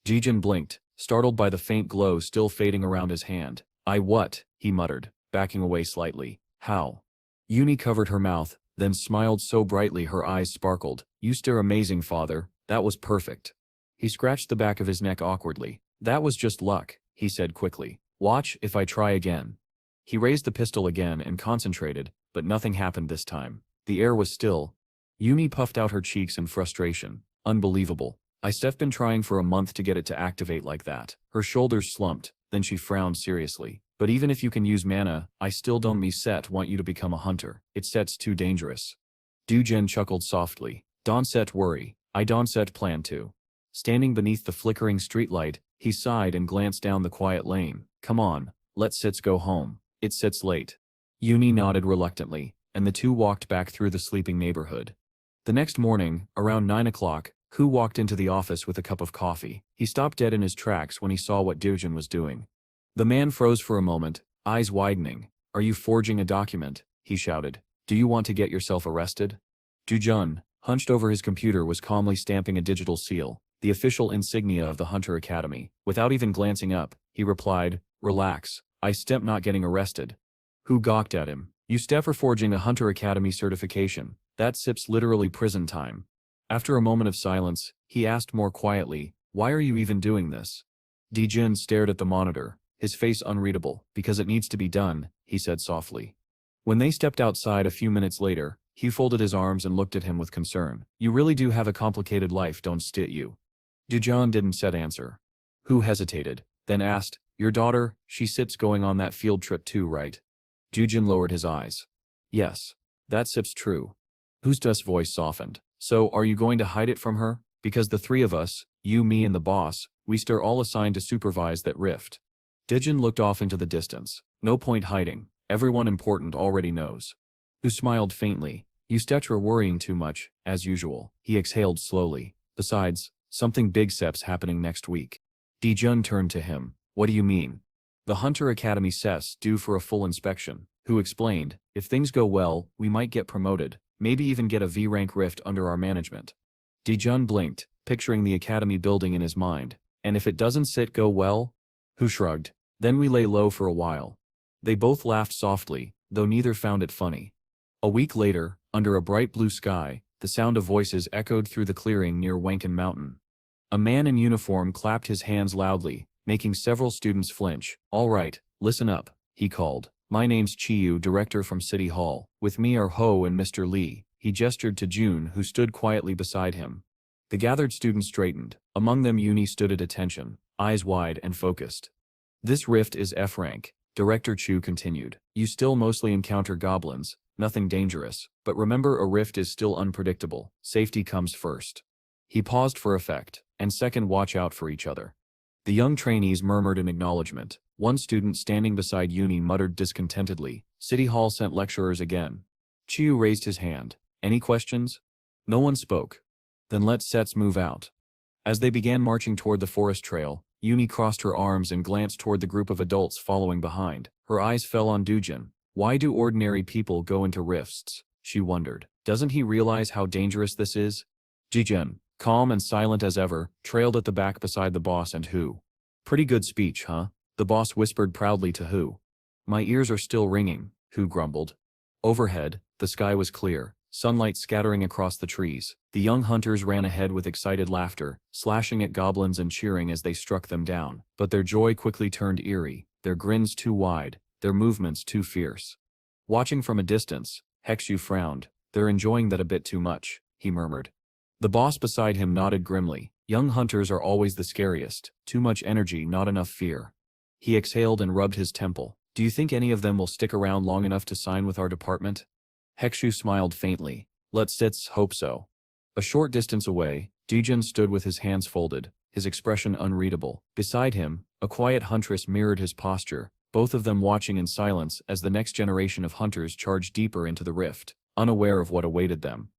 Jijin blinked, startled by the faint glow still fading around his hand. What? He muttered, backing away slightly. How? Yuni covered her mouth, then smiled so brightly her eyes sparkled. You stare amazing, father. That was perfect. He scratched the back of his neck awkwardly. That was just luck, he said quickly. Watch if I try again. He raised the pistol again and concentrated, but nothing happened this time. The air was still. Yumi puffed out her cheeks in frustration. Unbelievable. I've been trying for a month to get it to activate like that. Her shoulders slumped, then she frowned seriously. But even if you can use mana, I still don't Set want you to become a hunter. Set's too dangerous. Dujen chuckled softly. Don't Set worry. I don't Set plan to. Standing beneath the flickering streetlight, he sighed and glanced down the quiet lane. Come on, let Sits go home. Sits late. Yuni nodded reluctantly, and the two walked back through the sleeping neighborhood. The next morning, around 9 o'clock, Hu walked into the office with a cup of coffee. He stopped dead in his tracks when he saw what Dujin was doing. The man froze for a moment, eyes widening. Are you forging a document? He shouted. Do you want to get yourself arrested? Dujun, hunched over his computer, was calmly stamping a digital seal, the official insignia of the Hunter Academy. Without even glancing up, he replied, relax, I step not getting arrested. Hu gawked at him. You step for forging a Hunter Academy certification. That Sips literally prison time. After a moment of silence, he asked more quietly, why are you even doing this? Dijin stared at the monitor, his face unreadable. Because it needs to be done, he said softly. When they stepped outside a few minutes later, he folded his arms and looked at him with concern. You really do have a complicated life, don't you? Dujan didn't said answer. Hu hesitated, then asked, your daughter, she Sips going on that field trip too, right? Dujin lowered his eyes. Yes. That Sips true. Hu's voice softened. So, are you going to hide it from her? Because the three of us, you, me and the boss, we're all assigned to supervise that rift. Dijin looked off into the distance. No point hiding. Everyone important already knows. Hu smiled faintly. You are worrying too much, as usual. He exhaled slowly. Besides, something big Sep's happening next week. Dijun turned to him. What do you mean? The Hunter Academy Ses due for a full inspection. Hu explained, if things go well, we might get promoted. Maybe even get a V-rank rift under our management. Dijun blinked, picturing the academy building in his mind. And if it doesn't go well? Hu shrugged. Then we lay low for a while. They both laughed softly, though neither found it funny. A week later, under a bright blue sky, the sound of voices echoed through the clearing near Wankin Mountain. A man in uniform clapped his hands loudly, making several students flinch. All right, listen up, he called. My name's Chiyu, director from City Hall. With me are Ho and Mr. Lee. He gestured to June, who stood quietly beside him. The gathered students straightened. Among them Yuni stood at attention, eyes wide and focused. This rift is F rank, Director Chu continued. You still mostly encounter goblins, nothing dangerous, but remember a rift is still unpredictable. Safety comes first. He paused for effect, and second, watch out for each other. The young trainees murmured in acknowledgement. One student standing beside Yuni muttered discontentedly, City Hall sent lecturers again. Chiu raised his hand. Any questions? No one spoke. Then let Sets move out. As they began marching toward the forest trail, Yuni crossed her arms and glanced toward the group of adults following behind. Her eyes fell on Dujin. Why do ordinary people go into rifts? She wondered. Doesn't he realize how dangerous this is? Jijun, calm and silent as ever, trailed at the back beside the boss and Hu. Pretty good speech, huh? The boss whispered proudly to Hu. My ears are still ringing, Hu grumbled. Overhead, the sky was clear, sunlight scattering across the trees. The young hunters ran ahead with excited laughter, slashing at goblins and cheering as they struck them down. But their joy quickly turned eerie, their grins too wide, their movements too fierce. Watching from a distance, Hexu frowned. They're enjoying that a bit too much, he murmured. The boss beside him nodded grimly. Young hunters are always the scariest. Too much energy, not enough fear. He exhaled and rubbed his temple. Do you think any of them will stick around long enough to sign with our department? Hexu smiled faintly. Let's hope so. A short distance away, Dijin stood with his hands folded, his expression unreadable. Beside him, a quiet huntress mirrored his posture, both of them watching in silence as the next generation of hunters charged deeper into the rift, unaware of what awaited them.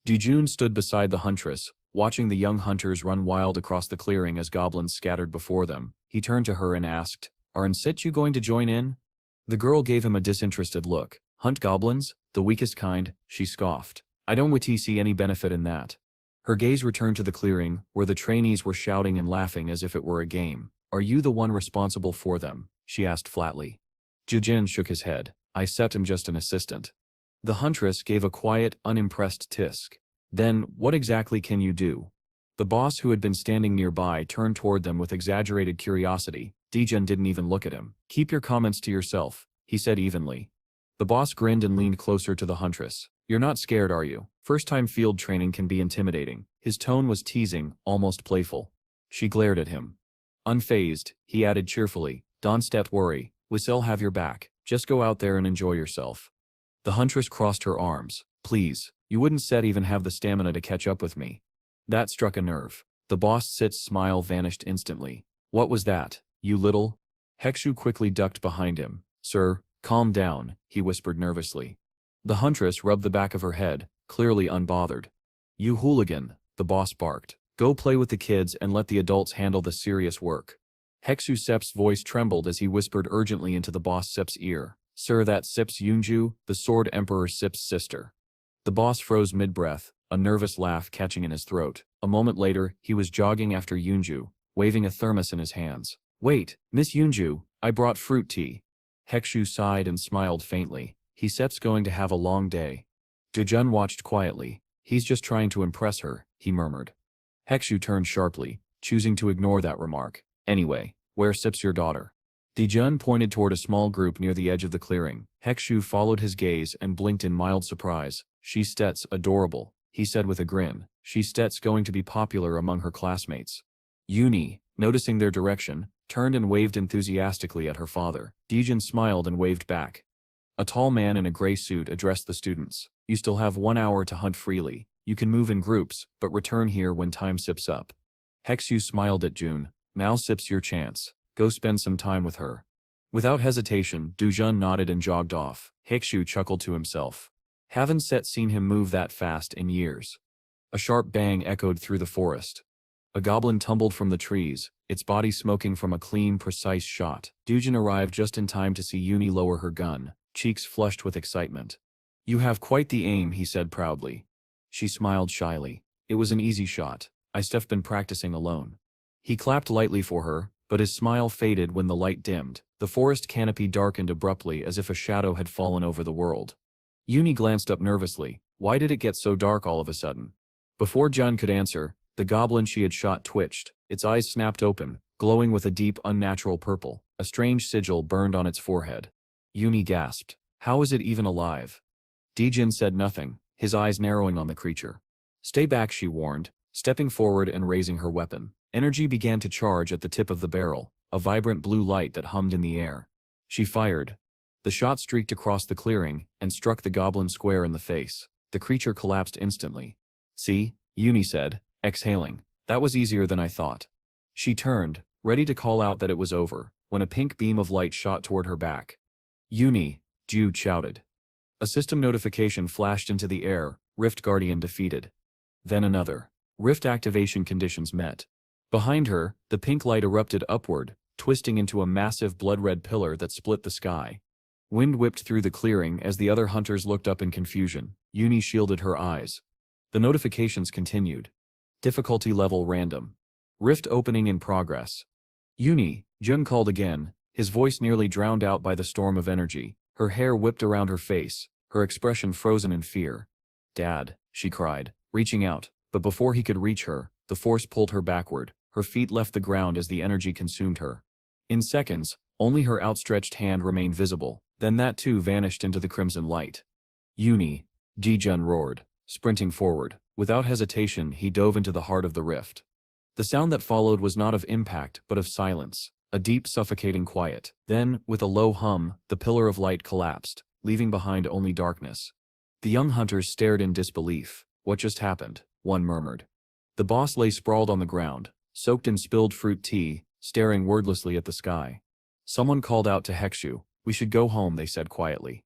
Dijun stood beside the huntress, watching the young hunters run wild across the clearing as goblins scattered before them. He turned to her and asked, Are in situ going to join in? The girl gave him a disinterested look. Hunt goblins? The weakest kind, she scoffed. I don't see any benefit in that. Her gaze returned to the clearing, where the trainees were shouting and laughing as if it were a game. Are you the one responsible for them? She asked flatly. Jujin shook his head. I am just an assistant. The huntress gave a quiet, unimpressed tisk. Then, what exactly can you do? The boss, who had been standing nearby, turned toward them with exaggerated curiosity. Dijin didn't even look at him. Keep your comments to yourself, he said evenly. The boss grinned and leaned closer to the huntress. You're not scared, are you? First-time field training can be intimidating. His tone was teasing, almost playful. She glared at him. Unfazed, he added cheerfully, Don't worry, we'll have your back. Just go out there and enjoy yourself. The huntress crossed her arms. Please, you wouldn't even have the stamina to catch up with me. That struck a nerve. The boss's smile vanished instantly. What was that, you little? Hexu quickly ducked behind him. Sir, calm down, he whispered nervously. The huntress rubbed the back of her head, clearly unbothered. You hooligan, the boss barked. Go play with the kids and let the adults handle the serious work. Hexu Sep's voice trembled as he whispered urgently into the boss Sep's ear. Sir, that's Sep's Yunju, the Sword Emperor Sep's sister. The boss froze mid-breath, a nervous laugh catching in his throat. A moment later, he was jogging after Yunju, waving a thermos in his hands. Wait, Miss Yunju, I brought fruit tea. Hexu sighed and smiled faintly. He Sep's going to have a long day. Dijun watched quietly. He's just trying to impress her, he murmured. Hexu turned sharply, choosing to ignore that remark. Anyway, where Sep's your daughter? Dijun pointed toward a small group near the edge of the clearing. Hexu followed his gaze and blinked in mild surprise. She's adorable, he said with a grin. She's going to be popular among her classmates. Uni, noticing their direction, turned and waved enthusiastically at her father. Dijun smiled and waved back. A tall man in a gray suit addressed the students. You still have 1 hour to hunt freely. You can move in groups, but return here when time sips up. Hexu smiled at June. Now sips your chance. Go spend some time with her. Without hesitation, Dujun nodded and jogged off. Hexu chuckled to himself. Haven't seen him move that fast in years. A sharp bang echoed through the forest. A goblin tumbled from the trees, its body smoking from a clean, precise shot. Dujun arrived just in time to see Uni lower her gun, cheeks flushed with excitement. You have quite the aim, he said proudly. She smiled shyly. It was an easy shot. I've been practicing alone. He clapped lightly for her, but his smile faded when the light dimmed. The forest canopy darkened abruptly as if a shadow had fallen over the world. Uni glanced up nervously. Why did it get so dark all of a sudden? Before Jun could answer, the goblin she had shot twitched. Its eyes snapped open, glowing with a deep, unnatural purple. A strange sigil burned on its forehead. Uni gasped. How is it even alive? Dijin said nothing, his eyes narrowing on the creature. Stay back, she warned, stepping forward and raising her weapon. Energy began to charge at the tip of the barrel, a vibrant blue light that hummed in the air. She fired. The shot streaked across the clearing and struck the goblin square in the face. The creature collapsed instantly. See, Uni said, exhaling. That was easier than I thought. She turned, ready to call out that it was over, when a pink beam of light shot toward her back. Uni, Jude shouted. A system notification flashed into the air, Rift Guardian defeated. Then another. Rift activation conditions met. Behind her, the pink light erupted upward, twisting into a massive blood-red pillar that split the sky. Wind whipped through the clearing as the other hunters looked up in confusion. Yuni shielded her eyes. The notifications continued. Difficulty level random. Rift opening in progress. Yuni, Jun called again, his voice nearly drowned out by the storm of energy. Her hair whipped around her face, her expression frozen in fear. "Dad," she cried, reaching out, but before he could reach her, the force pulled her backward. Her feet left the ground as the energy consumed her. In seconds, only her outstretched hand remained visible, then that too vanished into the crimson light. "Yuni," Ji-jun roared, sprinting forward. Without hesitation, he dove into the heart of the rift. The sound that followed was not of impact but of silence, a deep suffocating quiet. Then, with a low hum, the pillar of light collapsed, leaving behind only darkness. The young hunters stared in disbelief. "What just happened?" one murmured. The boss lay sprawled on the ground, soaked in spilled fruit tea, staring wordlessly at the sky. Someone called out to Hekshu. "We should go home," they said quietly.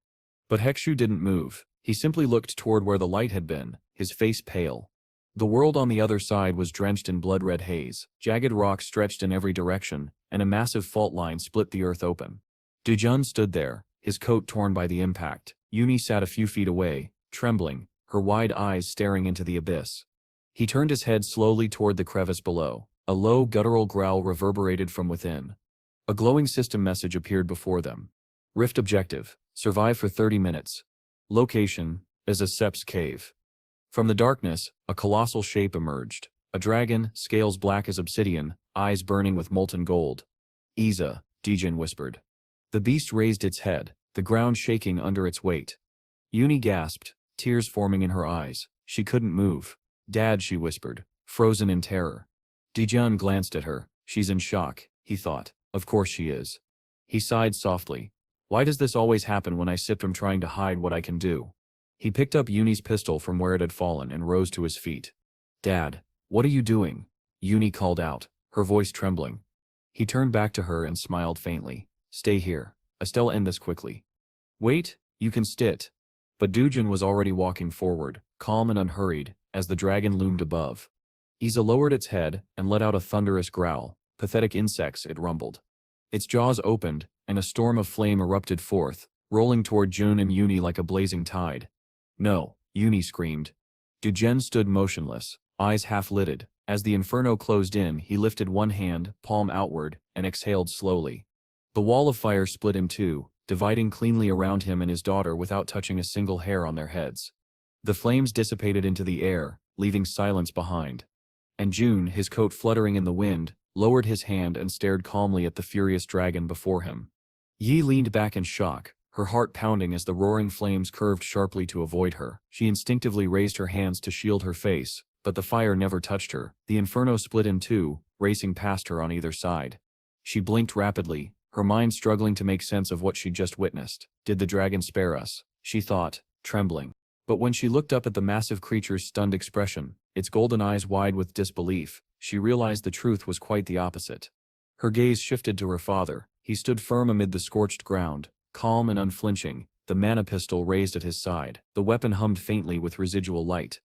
But Hekshu didn't move. He simply looked toward where the light had been, his face pale. The world on the other side was drenched in blood-red haze. Jagged rocks stretched in every direction, and a massive fault line split the earth open. Dujun stood there, his coat torn by the impact. Yuni sat a few feet away, trembling, her wide eyes staring into the abyss. He turned his head slowly toward the crevice below. A low, guttural growl reverberated from within. A glowing system message appeared before them. Rift objective: survive for 30 minutes. Location: Azasep's cave. From the darkness, a colossal shape emerged. A dragon, scales black as obsidian, eyes burning with molten gold. "Iza," Dijin whispered. The beast raised its head, the ground shaking under its weight. Yuni gasped, tears forming in her eyes. She couldn't move. "Dad," she whispered, frozen in terror. Dijin glanced at her. "She's in shock," he thought. "Of course she is." He sighed softly. "Why does this always happen when I sit from trying to hide what I can do?" He picked up Yuni's pistol from where it had fallen and rose to his feet. "Dad, what are you doing?" Yuni called out, her voice trembling. He turned back to her and smiled faintly. "Stay here. Estelle, end this quickly." "Wait, you can sit." But Dujin was already walking forward, calm and unhurried, as the dragon loomed above. Iza lowered its head and let out a thunderous growl. "Pathetic insects," it rumbled. Its jaws opened, and a storm of flame erupted forth, rolling toward Jun and Yuni like a blazing tide. "No," Yuni screamed. Dujin stood motionless, eyes half-lidded. As the inferno closed in, he lifted one hand, palm outward, and exhaled slowly. The wall of fire split in two, dividing cleanly around him and his daughter without touching a single hair on their heads. The flames dissipated into the air, leaving silence behind. And Jun, his coat fluttering in the wind, lowered his hand and stared calmly at the furious dragon before him. Yi leaned back in shock, her heart pounding as the roaring flames curved sharply to avoid her. She instinctively raised her hands to shield her face, but the fire never touched her. The inferno split in two, racing past her on either side. She blinked rapidly, her mind struggling to make sense of what she'd just witnessed. Did the dragon spare us? She thought, trembling. But when she looked up at the massive creature's stunned expression, its golden eyes wide with disbelief, she realized the truth was quite the opposite. Her gaze shifted to her father. He stood firm amid the scorched ground, calm and unflinching, the mana pistol raised at his side. The weapon hummed faintly with residual light.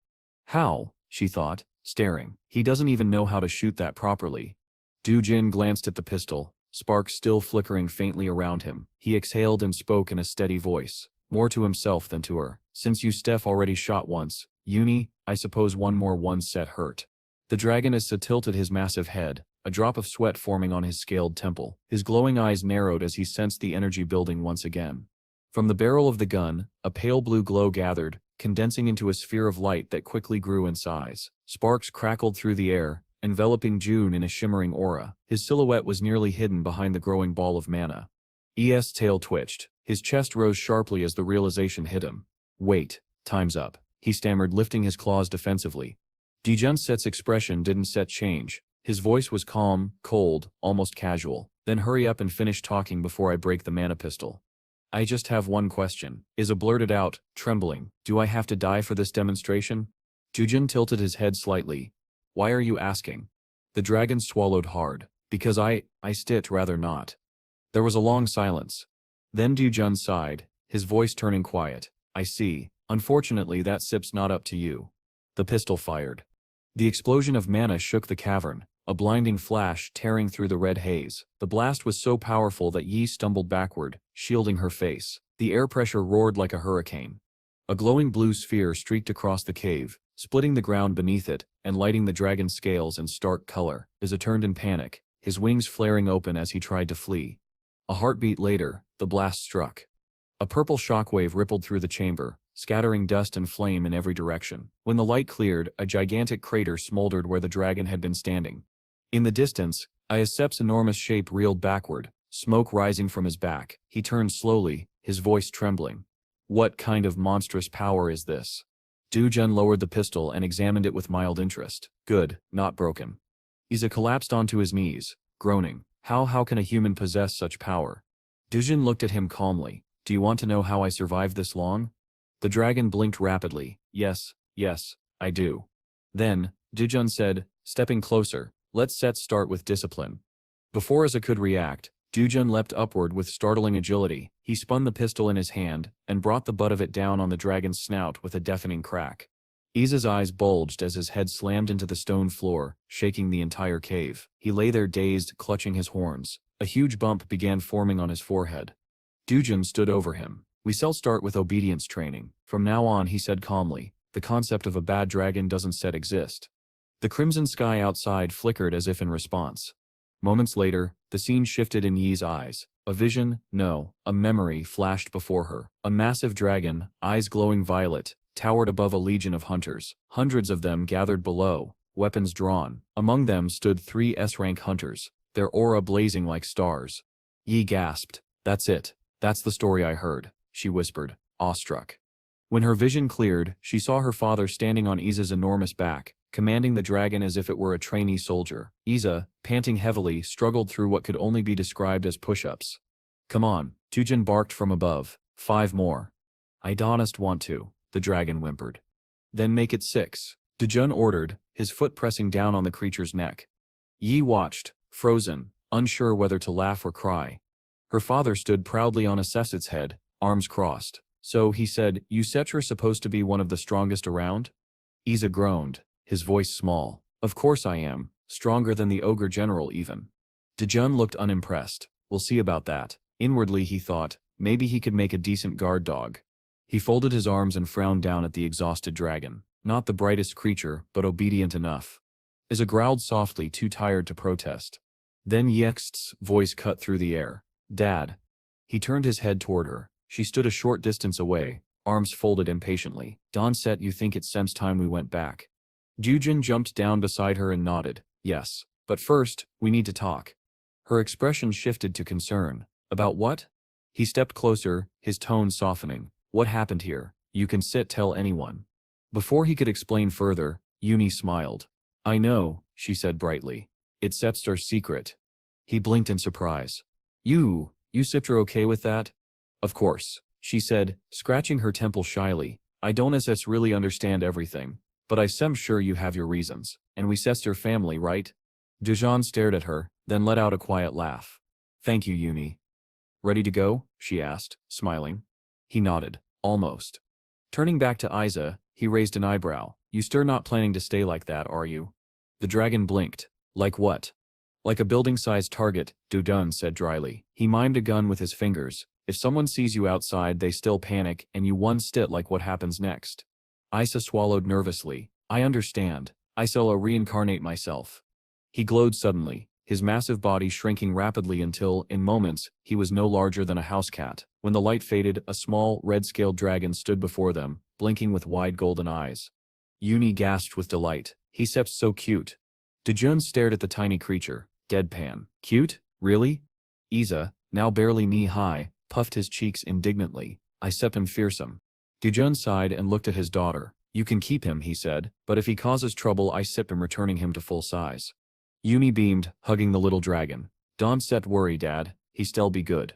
"How?" she thought, staring. "He doesn't even know how to shoot that properly." Dujin glanced at the pistol, sparks still flickering faintly around him. He exhaled and spoke in a steady voice, more to himself than to her. "Since you Steph already shot once, Yuni, I suppose one set hurt." The dragoness tilted his massive head, a drop of sweat forming on his scaled temple. His glowing eyes narrowed as he sensed the energy building once again. From the barrel of the gun, a pale blue glow gathered, condensing into a sphere of light that quickly grew in size. Sparks crackled through the air, enveloping Jun in a shimmering aura. His silhouette was nearly hidden behind the growing ball of mana. Es' tail twitched. His chest rose sharply as the realization hit him. "Wait, time's up," he stammered, lifting his claws defensively. Dijunset's expression didn't change. His voice was calm, cold, almost casual. "Then hurry up and finish talking before I break the mana pistol." "I just have one question," Iza blurted out, trembling. "Do I have to die for this demonstration?" Jujin tilted his head slightly. "Why are you asking?" The dragon swallowed hard. "Because I stit rather not." There was a long silence. Then Dujun sighed, his voice turning quiet. "I see. Unfortunately that sip's not up to you." The pistol fired. The explosion of mana shook the cavern, a blinding flash tearing through the red haze. The blast was so powerful that Yi stumbled backward, shielding her face. The air pressure roared like a hurricane. A glowing blue sphere streaked across the cave, splitting the ground beneath it, and lighting the dragon's scales in stark color. Iza turned in panic, his wings flaring open as he tried to flee. A heartbeat later, the blast struck. A purple shockwave rippled through the chamber, scattering dust and flame in every direction. When the light cleared, a gigantic crater smoldered where the dragon had been standing. In the distance, Iasep's enormous shape reeled backward, smoke rising from his back. He turned slowly, his voice trembling. What kind of monstrous power is this? Du-jun lowered the pistol and examined it with mild interest. Good, not broken. Iza collapsed onto his knees, groaning. How can a human possess such power? Du-jun looked at him calmly. Do you want to know how I survived this long? The dragon blinked rapidly. Yes, I do. Then, Du-jun said, stepping closer, let's start with discipline. Before Iza could react, Du-jun leapt upward with startling agility. He spun the pistol in his hand and brought the butt of it down on the dragon's snout with a deafening crack. Iza's eyes bulged as his head slammed into the stone floor, shaking the entire cave. He lay there dazed, clutching his horns. A huge bump began forming on his forehead. Du-jun stood over him. We start with obedience training. From now on, he said calmly, the concept of a bad dragon doesn't exist. The crimson sky outside flickered as if in response. Moments later, the scene shifted in Yi's eyes. A vision, no, a memory flashed before her. A massive dragon, eyes glowing violet, towered above a legion of hunters. Hundreds of them gathered below, weapons drawn. Among them stood 3 S-rank hunters, their aura blazing like stars. Yi gasped. That's it. That's the story I heard, she whispered, awestruck. When her vision cleared, she saw her father standing on Iza's enormous back, commanding the dragon as if it were a trainee soldier. Iza, panting heavily, struggled through what could only be described as push-ups. Come on, Du-jun barked from above. 5 more. I don't want to, the dragon whimpered. Then make it 6. Du-jun ordered, his foot pressing down on the creature's neck. Yi watched, frozen, unsure whether to laugh or cry. Her father stood proudly on Assessit's head, arms crossed. So, he said, you you're supposed to be one of the strongest around? Iza groaned, his voice small. Of course I am, stronger than the ogre general even. Du-jun looked unimpressed. We'll see about that. Inwardly he thought, maybe he could make a decent guard dog. He folded his arms and frowned down at the exhausted dragon. Not the brightest creature, but obedient enough. Iza growled softly, too tired to protest. Then Yext's voice cut through the air. Dad. He turned his head toward her. She stood a short distance away, arms folded impatiently. Donset, you think it's since time we went back? Du-jun jumped down beside her and nodded. Yes. But first, we need to talk. Her expression shifted to concern. About what? He stepped closer, his tone softening. What happened here? You can tell anyone. Before he could explain further, Uni smiled. I know, she said brightly. It's our secret. He blinked in surprise. You are okay with that? Of course, she said, scratching her temple shyly. I don't really understand everything, but I'm sure you have your reasons, and we your family, right? Du-jun stared at her, then let out a quiet laugh. Thank you, Uni. Ready to go? She asked, smiling. He nodded, almost. Turning back to Iza, he raised an eyebrow. You're not planning to stay like that, are you? The dragon blinked. Like what? Like a building-sized target, Du-jun said dryly. He mimed a gun with his fingers. If someone sees you outside, they still panic, and you like what happens next. Isa swallowed nervously. I understand. I'll reincarnate myself. He glowed suddenly, his massive body shrinking rapidly until, in moments, he was no larger than a house cat. When the light faded, a small, red-scaled dragon stood before them, blinking with wide golden eyes. Uni gasped with delight. He's so cute. Du-jun stared at the tiny creature, deadpan. Cute? Really? Iza, now barely knee-high, puffed his cheeks indignantly. I'm fearsome. Du-jun sighed and looked at his daughter. You can keep him, he said, but if he causes trouble, I'm returning him to full size. Uni beamed, hugging the little dragon. Don't worry, Dad, he'll be good.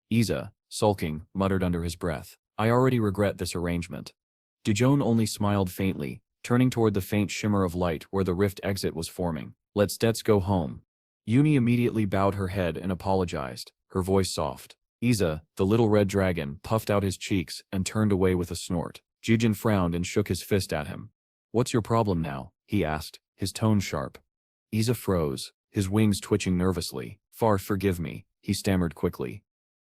Iza, sulking, muttered under his breath. I already regret this arrangement. Du-jun only smiled faintly, turning toward the faint shimmer of light where the rift exit was forming. Let's go home. Uni immediately bowed her head and apologized, her voice soft. Iza, the little red dragon, puffed out his cheeks and turned away with a snort. Du-jun frowned and shook his fist at him. What's your problem now? He asked, his tone sharp. Isa froze, his wings twitching nervously. Forgive me, he stammered quickly.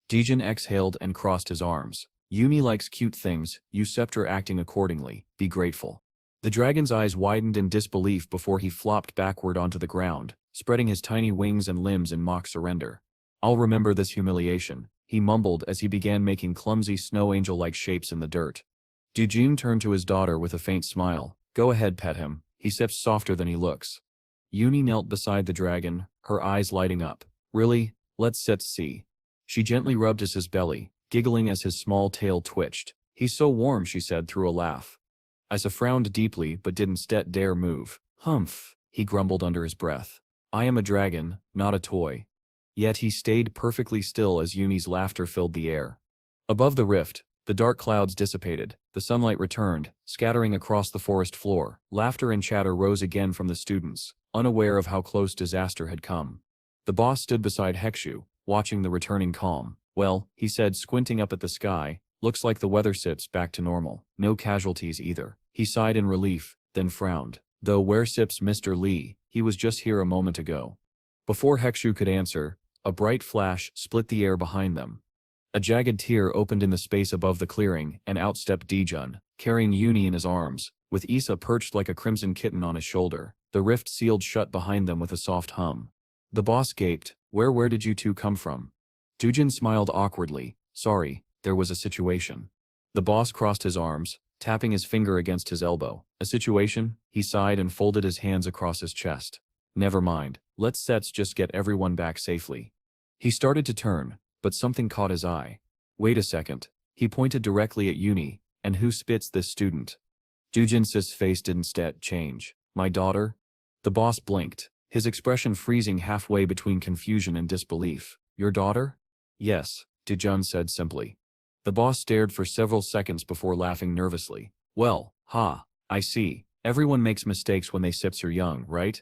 Dijin exhaled and crossed his arms. Yumi likes cute things, you scepter acting accordingly, be grateful. The dragon's eyes widened in disbelief before he flopped backward onto the ground, spreading his tiny wings and limbs in mock surrender. I'll remember this humiliation, he mumbled as he began making clumsy snow angel-like shapes in the dirt. Dijin turned to his daughter with a faint smile. Go ahead, pet him, he steps softer than he looks. Yumi knelt beside the dragon, her eyes lighting up. Really? Let's see. She gently rubbed his belly, giggling as his small tail twitched. He's so warm, she said through a laugh. Isa frowned deeply but didn't dare move. Humph, he grumbled under his breath. I am a dragon, not a toy. Yet he stayed perfectly still as Yumi's laughter filled the air. Above the rift, the dark clouds dissipated, the sunlight returned, scattering across the forest floor. Laughter and chatter rose again from the students, unaware of how close disaster had come. The boss stood beside Hekshu, watching the returning calm. Well, he said, squinting up at the sky, looks like the weather sips back to normal. No casualties either. He sighed in relief, then frowned. Though where sips Mr. Lee? He was just here a moment ago. Before Hekshu could answer, a bright flash split the air behind them. A jagged tear opened in the space above the clearing, and out stepped Dijun, carrying Yuni in his arms, with Isa perched like a crimson kitten on his shoulder. The rift sealed shut behind them with a soft hum. The boss gaped. Where did you two come from? Dijun smiled awkwardly. Sorry, there was a situation. The boss crossed his arms, tapping his finger against his elbow. A situation? He sighed and folded his hands across his chest. Never mind, let's just get everyone back safely. He started to turn, but something caught his eye. Wait a second. He pointed directly at Uni. And who spits this student? Dijin's face didn't change. My daughter? The boss blinked, his expression freezing halfway between confusion and disbelief. Your daughter? Yes, Dijun said simply. The boss stared for several seconds before laughing nervously. Well, I see. Everyone makes mistakes when they sips are young, right?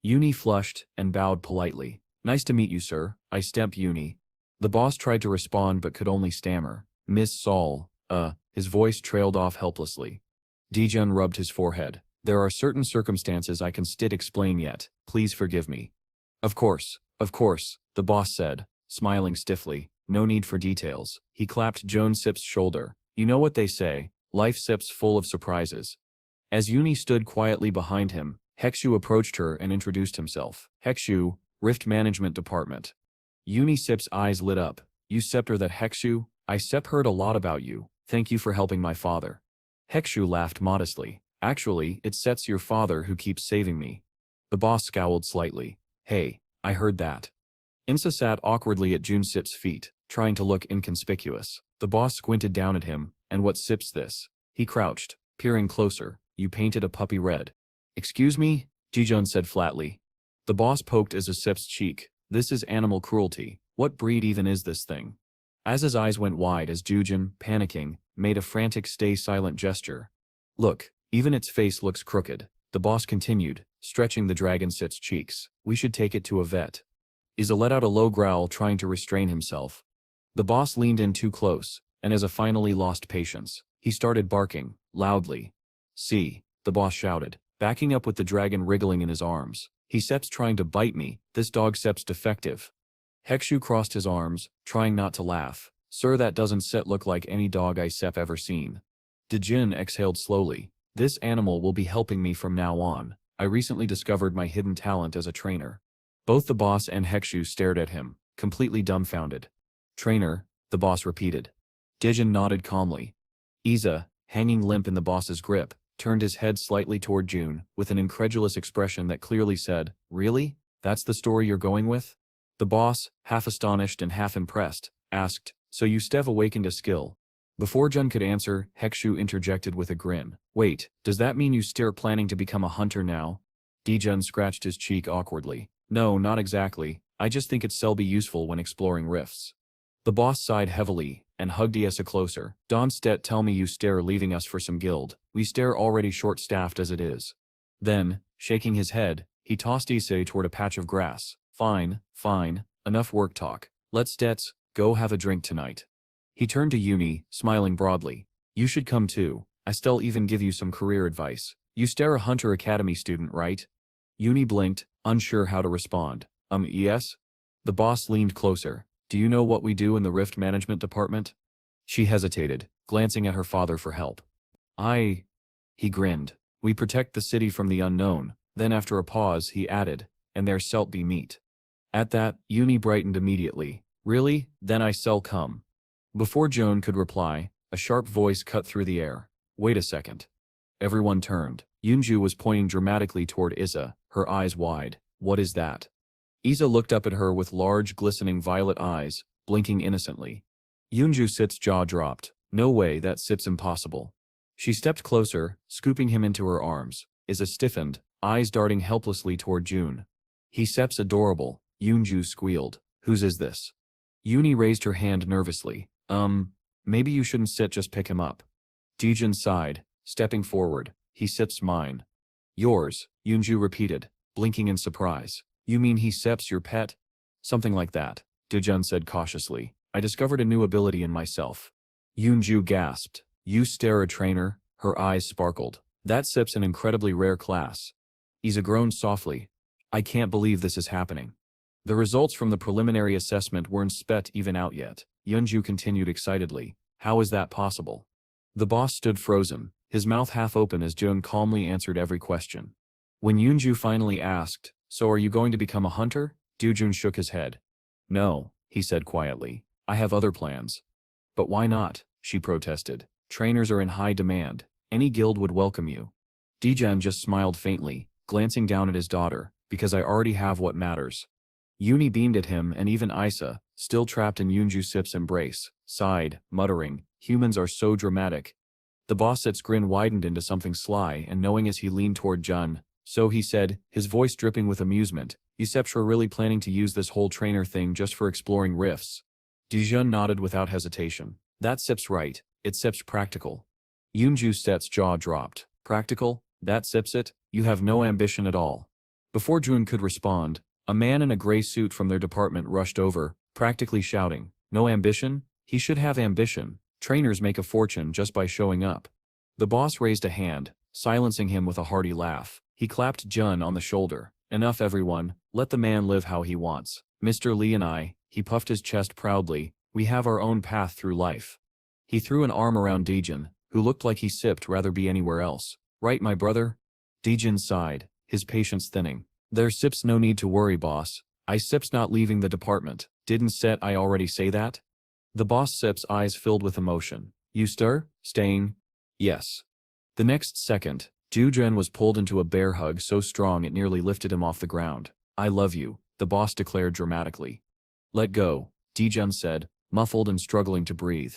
Uni flushed and bowed politely. Nice to meet you, sir. I step Uni. The boss tried to respond but could only stammer. Miss Saul, his voice trailed off helplessly. Dijun rubbed his forehead. There are certain circumstances I can explain yet. Please forgive me. Of course, the boss said, smiling stiffly. No need for details. He clapped Joan Sip's shoulder. You know what they say, life sips full of surprises. As Uni stood quietly behind him, Hekshu approached her and introduced himself. Hekshu, Rift Management Department. Uni Sip's eyes lit up. You scepter that Hekshu? I heard a lot about you. Thank you for helping my father. Hekshu laughed modestly. Actually, it's your father who keeps saving me. The boss scowled slightly. Hey, I heard that. Insa sat awkwardly at Jun Sip's feet, trying to look inconspicuous. The boss squinted down at him. And what sips this? He crouched, peering closer. You painted a puppy red. Excuse me? Jijun said flatly. The boss poked Isa Sip's cheek. This is animal cruelty. What breed even is this thing? As his eyes went wide as Jujin, panicking, made a frantic stay silent gesture. Look, even its face looks crooked. The boss continued, stretching the dragon Sip's cheeks. We should take it to a vet. Isa let out a low growl, trying to restrain himself. The boss leaned in too close, and as finally lost patience, he started barking, loudly. See, the boss shouted, backing up with the dragon wriggling in his arms. He Sep's trying to bite me, this dog Sep's defective. Hekshu crossed his arms, trying not to laugh. Sir, that doesn't look like any dog I Sep ever seen. Dijin exhaled slowly. This animal will be helping me from now on. I recently discovered my hidden talent as a trainer. Both the boss and Hekshu stared at him, completely dumbfounded. Trainer, the boss repeated. Dijin nodded calmly. Isa, hanging limp in the boss's grip, turned his head slightly toward June, with an incredulous expression that clearly said, Really? That's the story you're going with? The boss, half astonished and half impressed, asked, So you awakened a skill? Before Jun could answer, Hekshu interjected with a grin. Wait, does that mean you planning to become a hunter now? Dijun scratched his cheek awkwardly. No, not exactly. I just think it'll be useful when exploring rifts. The boss sighed heavily, and hugged Isa closer. Don't tell me you leaving us for some guild. We already short-staffed as it is. Then, shaking his head, he tossed Isa toward a patch of grass. Fine, enough work talk. Let's go have a drink tonight. He turned to Uni, smiling broadly. You should come too. I'll even give you some career advice. You a Hunter Academy student, right? Yuni blinked, unsure how to respond. Yes? The boss leaned closer. Do you know what we do in the Rift Management Department? She hesitated, glancing at her father for help. He grinned. We protect the city from the unknown. Then after a pause, he added, and there shalt be meat. At that, Yuni brightened immediately. Really? Then I shall come. Before Joan could reply, a sharp voice cut through the air. Wait a second. Everyone turned. Yunju was pointing dramatically toward Iza, her eyes wide. What is that? Iza looked up at her with large, glistening violet eyes, blinking innocently. Yunju Sit's jaw dropped. No way, that Sit's impossible. She stepped closer, scooping him into her arms. Iza stiffened, eyes darting helplessly toward June. He Sep's adorable, Yunju squealed. Whose is this? Yuni raised her hand nervously. Maybe you shouldn't sit, just pick him up. Dijin sighed, stepping forward. He Sip's mine. Yours, Yunju repeated, blinking in surprise. You mean he Sep's your pet? Something like that, Dijun said cautiously. I discovered a new ability in myself. Yunju gasped. You stare a trainer? Her eyes sparkled. That Sip's an incredibly rare class. Iza groaned softly. I can't believe this is happening. The results from the preliminary assessment weren't even out yet. Yunju continued excitedly. How is that possible? The boss stood frozen, his mouth half open as Jun calmly answered every question. When Yunju finally asked, so are you going to become a hunter? Dujun shook his head. No, he said quietly. I have other plans. But why not? She protested. Trainers are in high demand. Any guild would welcome you. Dijan just smiled faintly, glancing down at his daughter, because I already have what matters. Yuni beamed at him, and even Isa, still trapped in Yunju Sip's embrace, sighed, muttering, humans are so dramatic. The boss's grin widened into something sly, and knowing as he leaned toward Jun, so he said, his voice dripping with amusement, you Seps are really planning to use this whole trainer thing just for exploring rifts. Dijun nodded without hesitation. That's Sip's right, it's Sip's practical. Yunju Sep's jaw dropped. Practical? That Sips it? You have no ambition at all. Before Jun could respond, a man in a gray suit from their department rushed over, practically shouting, no ambition? He should have ambition. Trainers make a fortune just by showing up. The boss raised a hand, silencing him with a hearty laugh. He clapped Jun on the shoulder. Enough everyone, let the man live how he wants. Mr. Lee and I, he puffed his chest proudly, we have our own path through life. He threw an arm around Dijin, who looked like he sipped rather be anywhere else. Right, my brother? Dijin sighed, his patience thinning. There's Sips no need to worry, boss. I Sips not leaving the department. Didn't Set I already say that? The boss Sips eyes filled with emotion. You stir? Staying? Yes. The next second, Jujun was pulled into a bear hug so strong it nearly lifted him off the ground. I love you, the boss declared dramatically. Let go, Dijun said, muffled and struggling to breathe.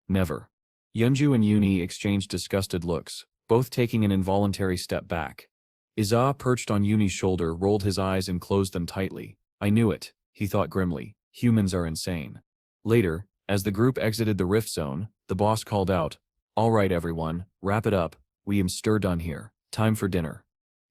Never. Yunju and Yuni exchanged disgusted looks, both taking an involuntary step back. Iza, perched on Yuni's shoulder, rolled his eyes and closed them tightly. I knew it, he thought grimly. Humans are insane. Later, as the group exited the rift zone, the boss called out, all right everyone, wrap it up, we am done here. Time for dinner.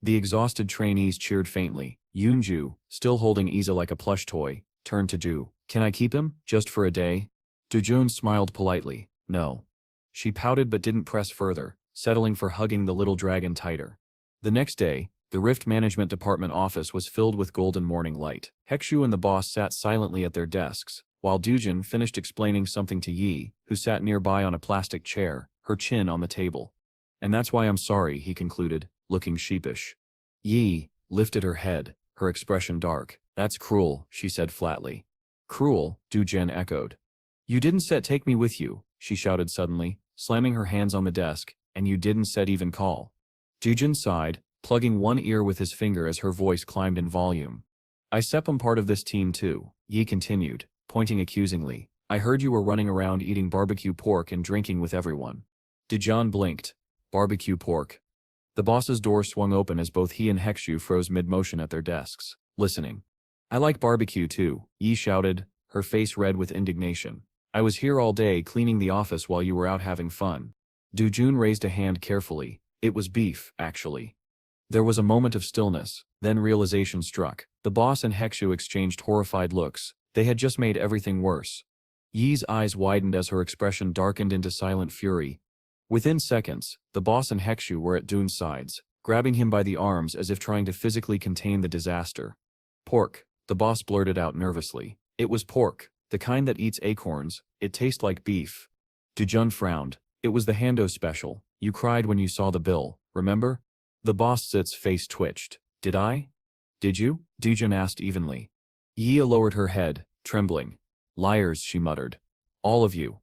The exhausted trainees cheered faintly. Yunju, still holding Iza like a plush toy, turned to Ju. Can I keep him, just for a day? Dujun smiled politely. No. She pouted but didn't press further, settling for hugging the little dragon tighter. The next day, the Rift Management Department office was filled with golden morning light. Hekshu and the boss sat silently at their desks, while Dujin finished explaining something to Yi, who sat nearby on a plastic chair, her chin on the table. And that's why I'm sorry, he concluded, looking sheepish. Yi lifted her head, her expression dark. That's cruel, she said flatly. Cruel, Dujin echoed. You didn't take me with you, she shouted suddenly, slamming her hands on the desk, and you didn't even call. Dujin sighed, plugging one ear with his finger as her voice climbed in volume. I am part of this team too, Yi continued, pointing accusingly. I heard you were running around eating barbecue pork and drinking with everyone. Dujin blinked. Barbecue pork. The boss's door swung open as both he and Hekshu froze mid-motion at their desks, listening. I like barbecue too, Yi shouted, her face red with indignation. I was here all day cleaning the office while you were out having fun. Dujun raised a hand carefully. It was beef, actually. There was a moment of stillness, then realization struck. The boss and Hekshu exchanged horrified looks. They had just made everything worse. Yi's eyes widened as her expression darkened into silent fury. Within seconds, the boss and Hekshu were at Dune's sides, grabbing him by the arms as if trying to physically contain the disaster. Pork, the boss blurted out nervously. It was pork, the kind that eats acorns. It tastes like beef. Dujun frowned. It was the Hando special. You cried when you saw the bill, remember? The boss's face twitched. Did I? Did you? Dujun asked evenly. Yi lowered her head, trembling. Liars, she muttered. All of you.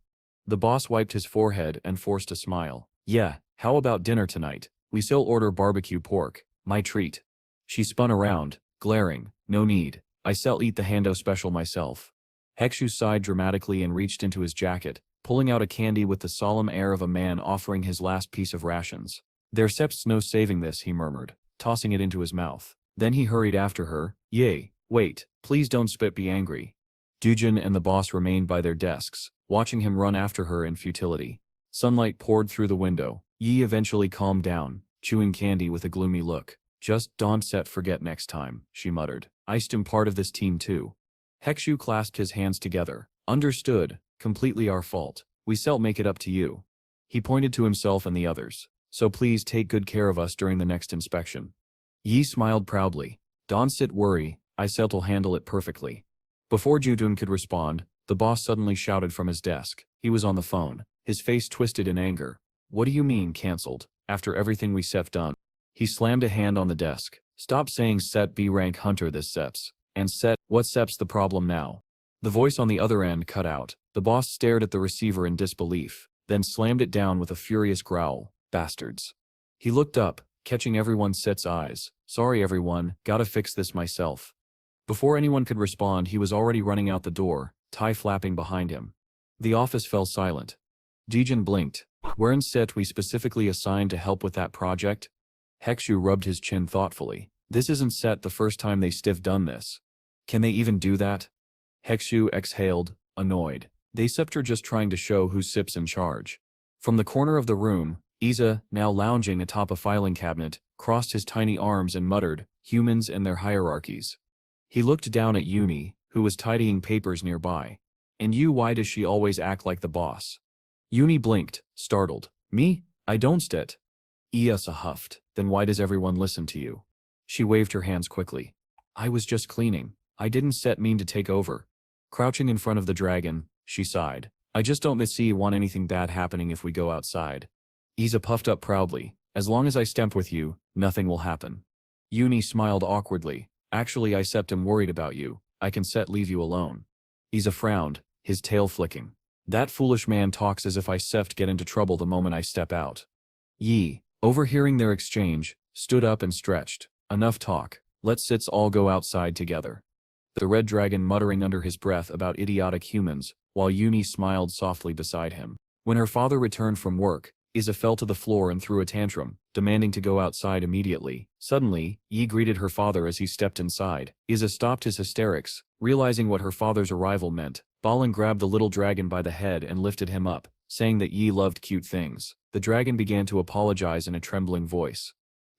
The boss wiped his forehead and forced a smile. Yeah, how about dinner tonight? We still order barbecue pork. My treat. She spun around, glaring. No need. I sell eat the Hando special myself. Hekshu sighed dramatically and reached into his jacket, pulling out a candy with the solemn air of a man offering his last piece of rations. There's no saving this, he murmured, tossing it into his mouth. Then he hurried after her. Yay, wait, please don't spit, be angry. Dujin and the boss remained by their desks, watching him run after her in futility. Sunlight poured through the window. Yi eventually calmed down, chewing candy with a gloomy look. Just don't forget next time, she muttered. I'm part of this team too. Hekshu clasped his hands together. Understood, completely our fault. We shall make it up to you. He pointed to himself and the others. So please take good care of us during the next inspection. Yi smiled proudly. Don't worry, I shall handle it perfectly. Before Judun could respond, the boss suddenly shouted from his desk. He was on the phone, his face twisted in anger. What do you mean cancelled, after everything we have done? He slammed a hand on the desk. Stop saying set B rank hunter this seps. And set, what seps the problem now? The voice on the other end cut out. The boss stared at the receiver in disbelief, then slammed it down with a furious growl. Bastards. He looked up, catching everyone's eyes. Sorry everyone, gotta fix this myself. Before anyone could respond, he was already running out the door, tie flapping behind him. The office fell silent. Jijin blinked. Weren't set we specifically assigned to help with that project? Hekshu rubbed his chin thoughtfully. This isn't set the first time they done this. Can they even do that? Hekshu exhaled, annoyed. They are just trying to show who sips in charge. From the corner of the room, Iza, now lounging atop a filing cabinet, crossed his tiny arms and muttered, humans and their hierarchies. He looked down at Uni, who was tidying papers nearby. And why does she always act like the boss? Uni blinked, startled. Me? I don't stit. Iasa huffed. Then why does everyone listen to you? She waved her hands quickly. I was just cleaning. I didn't mean to take over. Crouching in front of the dragon, she sighed. I just don't want anything bad happening if we go outside. Iza puffed up proudly. As long as I stamp with you, nothing will happen. Uni smiled awkwardly. Actually I am worried about you. I can leave you alone. Iza frowned, his tail flicking. That foolish man talks as if I get into trouble the moment I step out. Yi, overhearing their exchange, stood up and stretched. Enough talk. Let's all go outside together. The red dragon muttering under his breath about idiotic humans, while Uni smiled softly beside him. When her father returned from work, Iza fell to the floor and threw a tantrum, demanding to go outside immediately. Suddenly, Yi greeted her father as he stepped inside. Iza stopped his hysterics, realizing what her father's arrival meant. Balin grabbed the little dragon by the head and lifted him up, saying that Yi loved cute things. The dragon began to apologize in a trembling voice.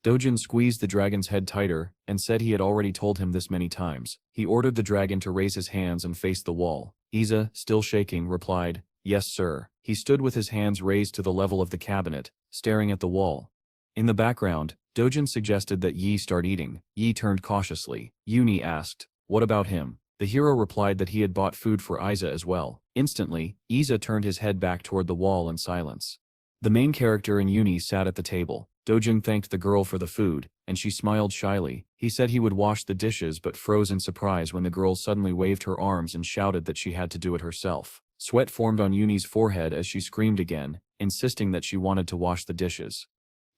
Dojin squeezed the dragon's head tighter, and said he had already told him this many times. He ordered the dragon to raise his hands and face the wall. Iza, still shaking, replied, Yes sir. He stood with his hands raised to the level of the cabinet, staring at the wall. In the background, Dojin suggested that Yi start eating. Yi turned cautiously. Uni asked, What about him? The hero replied that he had bought food for Iza as well. Instantly, Iza turned his head back toward the wall in silence. The main character and Uni sat at the table. Dojin thanked the girl for the food, and she smiled shyly. He said he would wash the dishes but froze in surprise when the girl suddenly waved her arms and shouted that she had to do it herself. Sweat formed on Uni's forehead as she screamed again, insisting that she wanted to wash the dishes.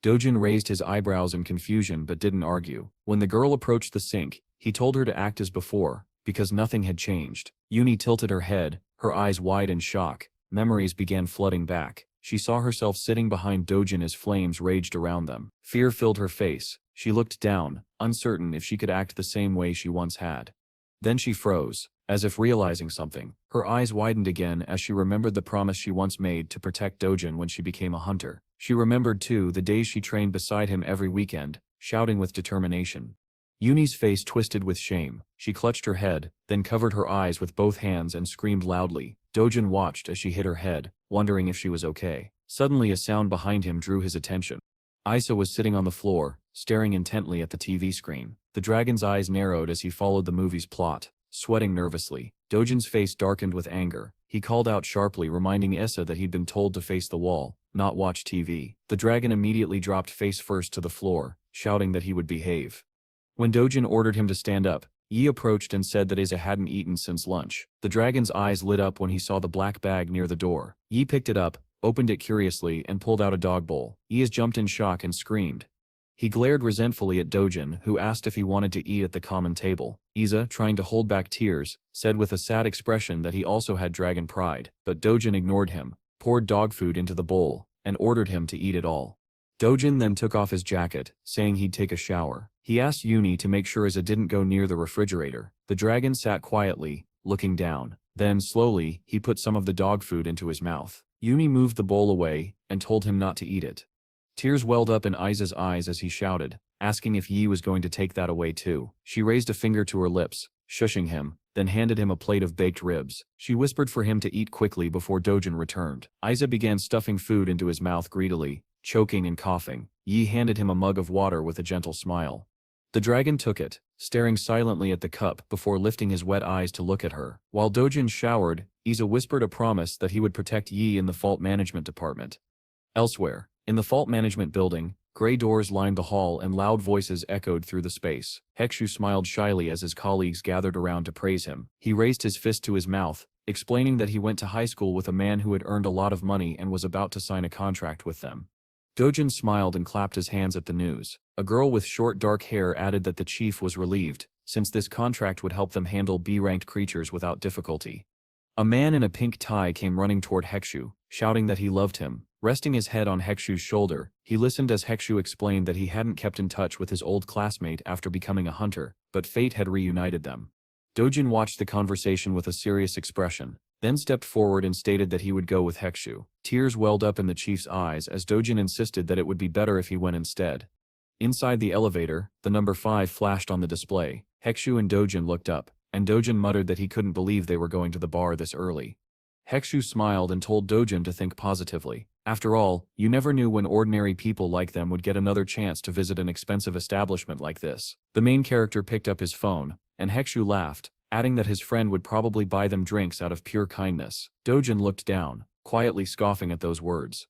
Dojin raised his eyebrows in confusion but didn't argue. When the girl approached the sink, he told her to act as before, because nothing had changed. Uni tilted her head, her eyes wide in shock. Memories began flooding back. She saw herself sitting behind Dojin as flames raged around them. Fear filled her face. She looked down, uncertain if she could act the same way she once had. Then she froze, as if realizing something. Her eyes widened again as she remembered the promise she once made to protect Dojin when she became a hunter. She remembered too the days she trained beside him every weekend, shouting with determination. Uni's face twisted with shame. She clutched her head, then covered her eyes with both hands and screamed loudly. Dojin watched as she hit her head, wondering if she was okay. Suddenly a sound behind him drew his attention. Isa was sitting on the floor, staring intently at the TV screen. The dragon's eyes narrowed as he followed the movie's plot, sweating nervously. Dojin's face darkened with anger. He called out sharply, reminding Issa that he'd been told to face the wall, not watch TV. The dragon immediately dropped face first to the floor, shouting that he would behave. When Dojin ordered him to stand up, Yi approached and said that Isa hadn't eaten since lunch. The dragon's eyes lit up when he saw the black bag near the door. Yi picked it up, opened it curiously, and pulled out a dog bowl. Yi jumped in shock and screamed. He glared resentfully at Dojin, who asked if he wanted to eat at the common table. Isa, trying to hold back tears, said with a sad expression that he also had dragon pride, but Dojin ignored him, poured dog food into the bowl, and ordered him to eat it all. Dojin then took off his jacket, saying he'd take a shower. He asked Uni to make sure Isa didn't go near the refrigerator. The dragon sat quietly, looking down. Then, slowly, he put some of the dog food into his mouth. Uni moved the bowl away, and told him not to eat it. Tears welled up in Isa's eyes as he shouted, asking if Yi was going to take that away too. She raised a finger to her lips, shushing him, then handed him a plate of baked ribs. She whispered for him to eat quickly before Dojin returned. Isa began stuffing food into his mouth greedily, choking and coughing. Yi handed him a mug of water with a gentle smile. The dragon took it, staring silently at the cup before lifting his wet eyes to look at her. While Dojin showered, Isa whispered a promise that he would protect Yi in the fault management department. Elsewhere, in the fault management building, gray doors lined the hall and loud voices echoed through the space. Hekshu smiled shyly as his colleagues gathered around to praise him. He raised his fist to his mouth, explaining that he went to high school with a man who had earned a lot of money and was about to sign a contract with them. Dojin smiled and clapped his hands at the news. A girl with short dark hair added that the chief was relieved, since this contract would help them handle B-ranked creatures without difficulty. A man in a pink tie came running toward Hekshu, shouting that he loved him. Resting his head on Hekshu's shoulder, he listened as Hekshu explained that he hadn't kept in touch with his old classmate after becoming a hunter, but fate had reunited them. Dojin watched the conversation with a serious expression, then stepped forward and stated that he would go with Hekshu. Tears welled up in the chief's eyes as Dojin insisted that it would be better if he went instead. Inside the elevator, the number 5 flashed on the display. Hekshu and Dojin looked up, and Dojin muttered that he couldn't believe they were going to the bar this early. Hekshu smiled and told Dojin to think positively. After all, you never knew when ordinary people like them would get another chance to visit an expensive establishment like this. The main character picked up his phone, and Hekshu laughed, adding that his friend would probably buy them drinks out of pure kindness. Dojin looked down, quietly scoffing at those words.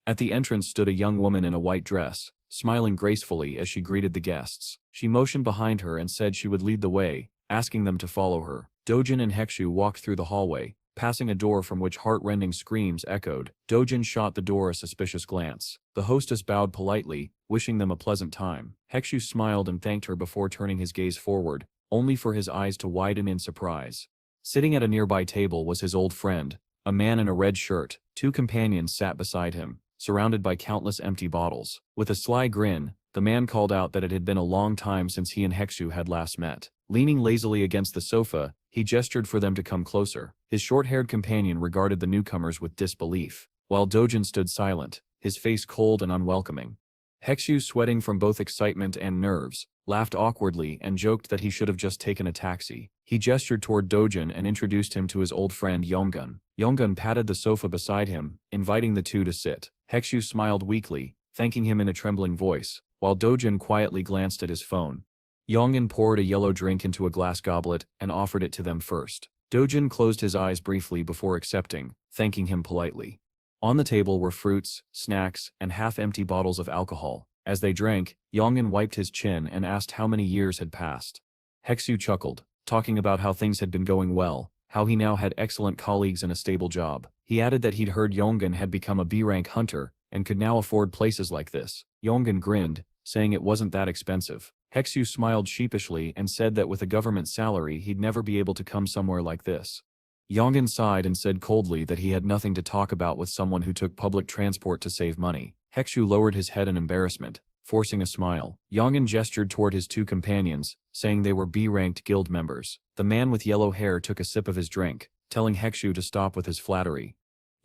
At the entrance stood a young woman in a white dress, smiling gracefully as she greeted the guests. She motioned behind her and said she would lead the way, asking them to follow her. Dojin and Hekshu walked through the hallway, passing a door from which heart-rending screams echoed. Dojin shot the door a suspicious glance. The hostess bowed politely, wishing them a pleasant time. Hekshu smiled and thanked her before turning his gaze forward, only for his eyes to widen in surprise. Sitting at a nearby table was his old friend, a man in a red shirt. 2 companions sat beside him, surrounded by countless empty bottles. With a sly grin, the man called out that it had been a long time since he and Hekshu had last met. Leaning lazily against the sofa, he gestured for them to come closer. His short-haired companion regarded the newcomers with disbelief, while Dojin stood silent, his face cold and unwelcoming. Hekshu, sweating from both excitement and nerves, laughed awkwardly and joked that he should have just taken a taxi. He gestured toward Dojin and introduced him to his old friend Yonggun. Yonggun patted the sofa beside him, inviting the two to sit. Hekshu smiled weakly, thanking him in a trembling voice, while Dojin quietly glanced at his phone. Yonggun poured a yellow drink into a glass goblet and offered it to them first. Dojin closed his eyes briefly before accepting, thanking him politely. On the table were fruits, snacks, and half-empty bottles of alcohol. As they drank, Yonggun wiped his chin and asked how many years had passed. Hekshu chuckled, talking about how things had been going well, how he now had excellent colleagues and a stable job. He added that he'd heard Yonggun had become a B-rank hunter and could now afford places like this. Yonggun grinned, saying it wasn't that expensive. Hekshu smiled sheepishly and said that with a government salary he'd never be able to come somewhere like this. Yonggun sighed and said coldly that he had nothing to talk about with someone who took public transport to save money. Hekshu lowered his head in embarrassment, forcing a smile. Yonggun gestured toward his 2 companions, saying they were B-ranked guild members. The man with yellow hair took a sip of his drink, telling Hekshu to stop with his flattery.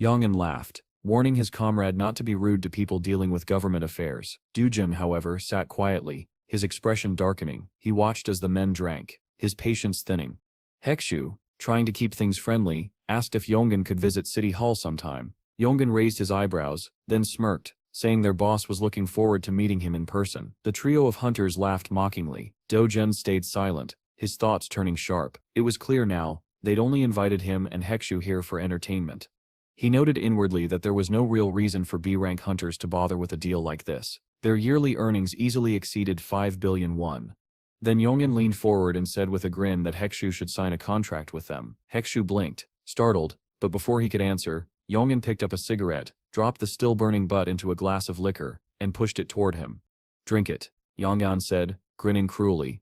Yonggun laughed, warning his comrade not to be rude to people dealing with government affairs. Dojin, however, sat quietly, his expression darkening. He watched as the men drank, his patience thinning. Hekshu, trying to keep things friendly, asked if Yonggun could visit City Hall sometime. Yonggun raised his eyebrows, then smirked, saying their boss was looking forward to meeting him in person. The trio of hunters laughed mockingly. Dojun stayed silent, his thoughts turning sharp. It was clear now, they'd only invited him and Hexu here for entertainment. He noted inwardly that there was no real reason for B-rank hunters to bother with a deal like this. Their yearly earnings easily exceeded 5 billion won. Then Yongin leaned forward and said with a grin that Hexu should sign a contract with them. Hexu blinked, startled, but before he could answer, Yongin picked up a cigarette, dropped the still-burning butt into a glass of liquor, and pushed it toward him. "Drink it," Yonggan said, grinning cruelly.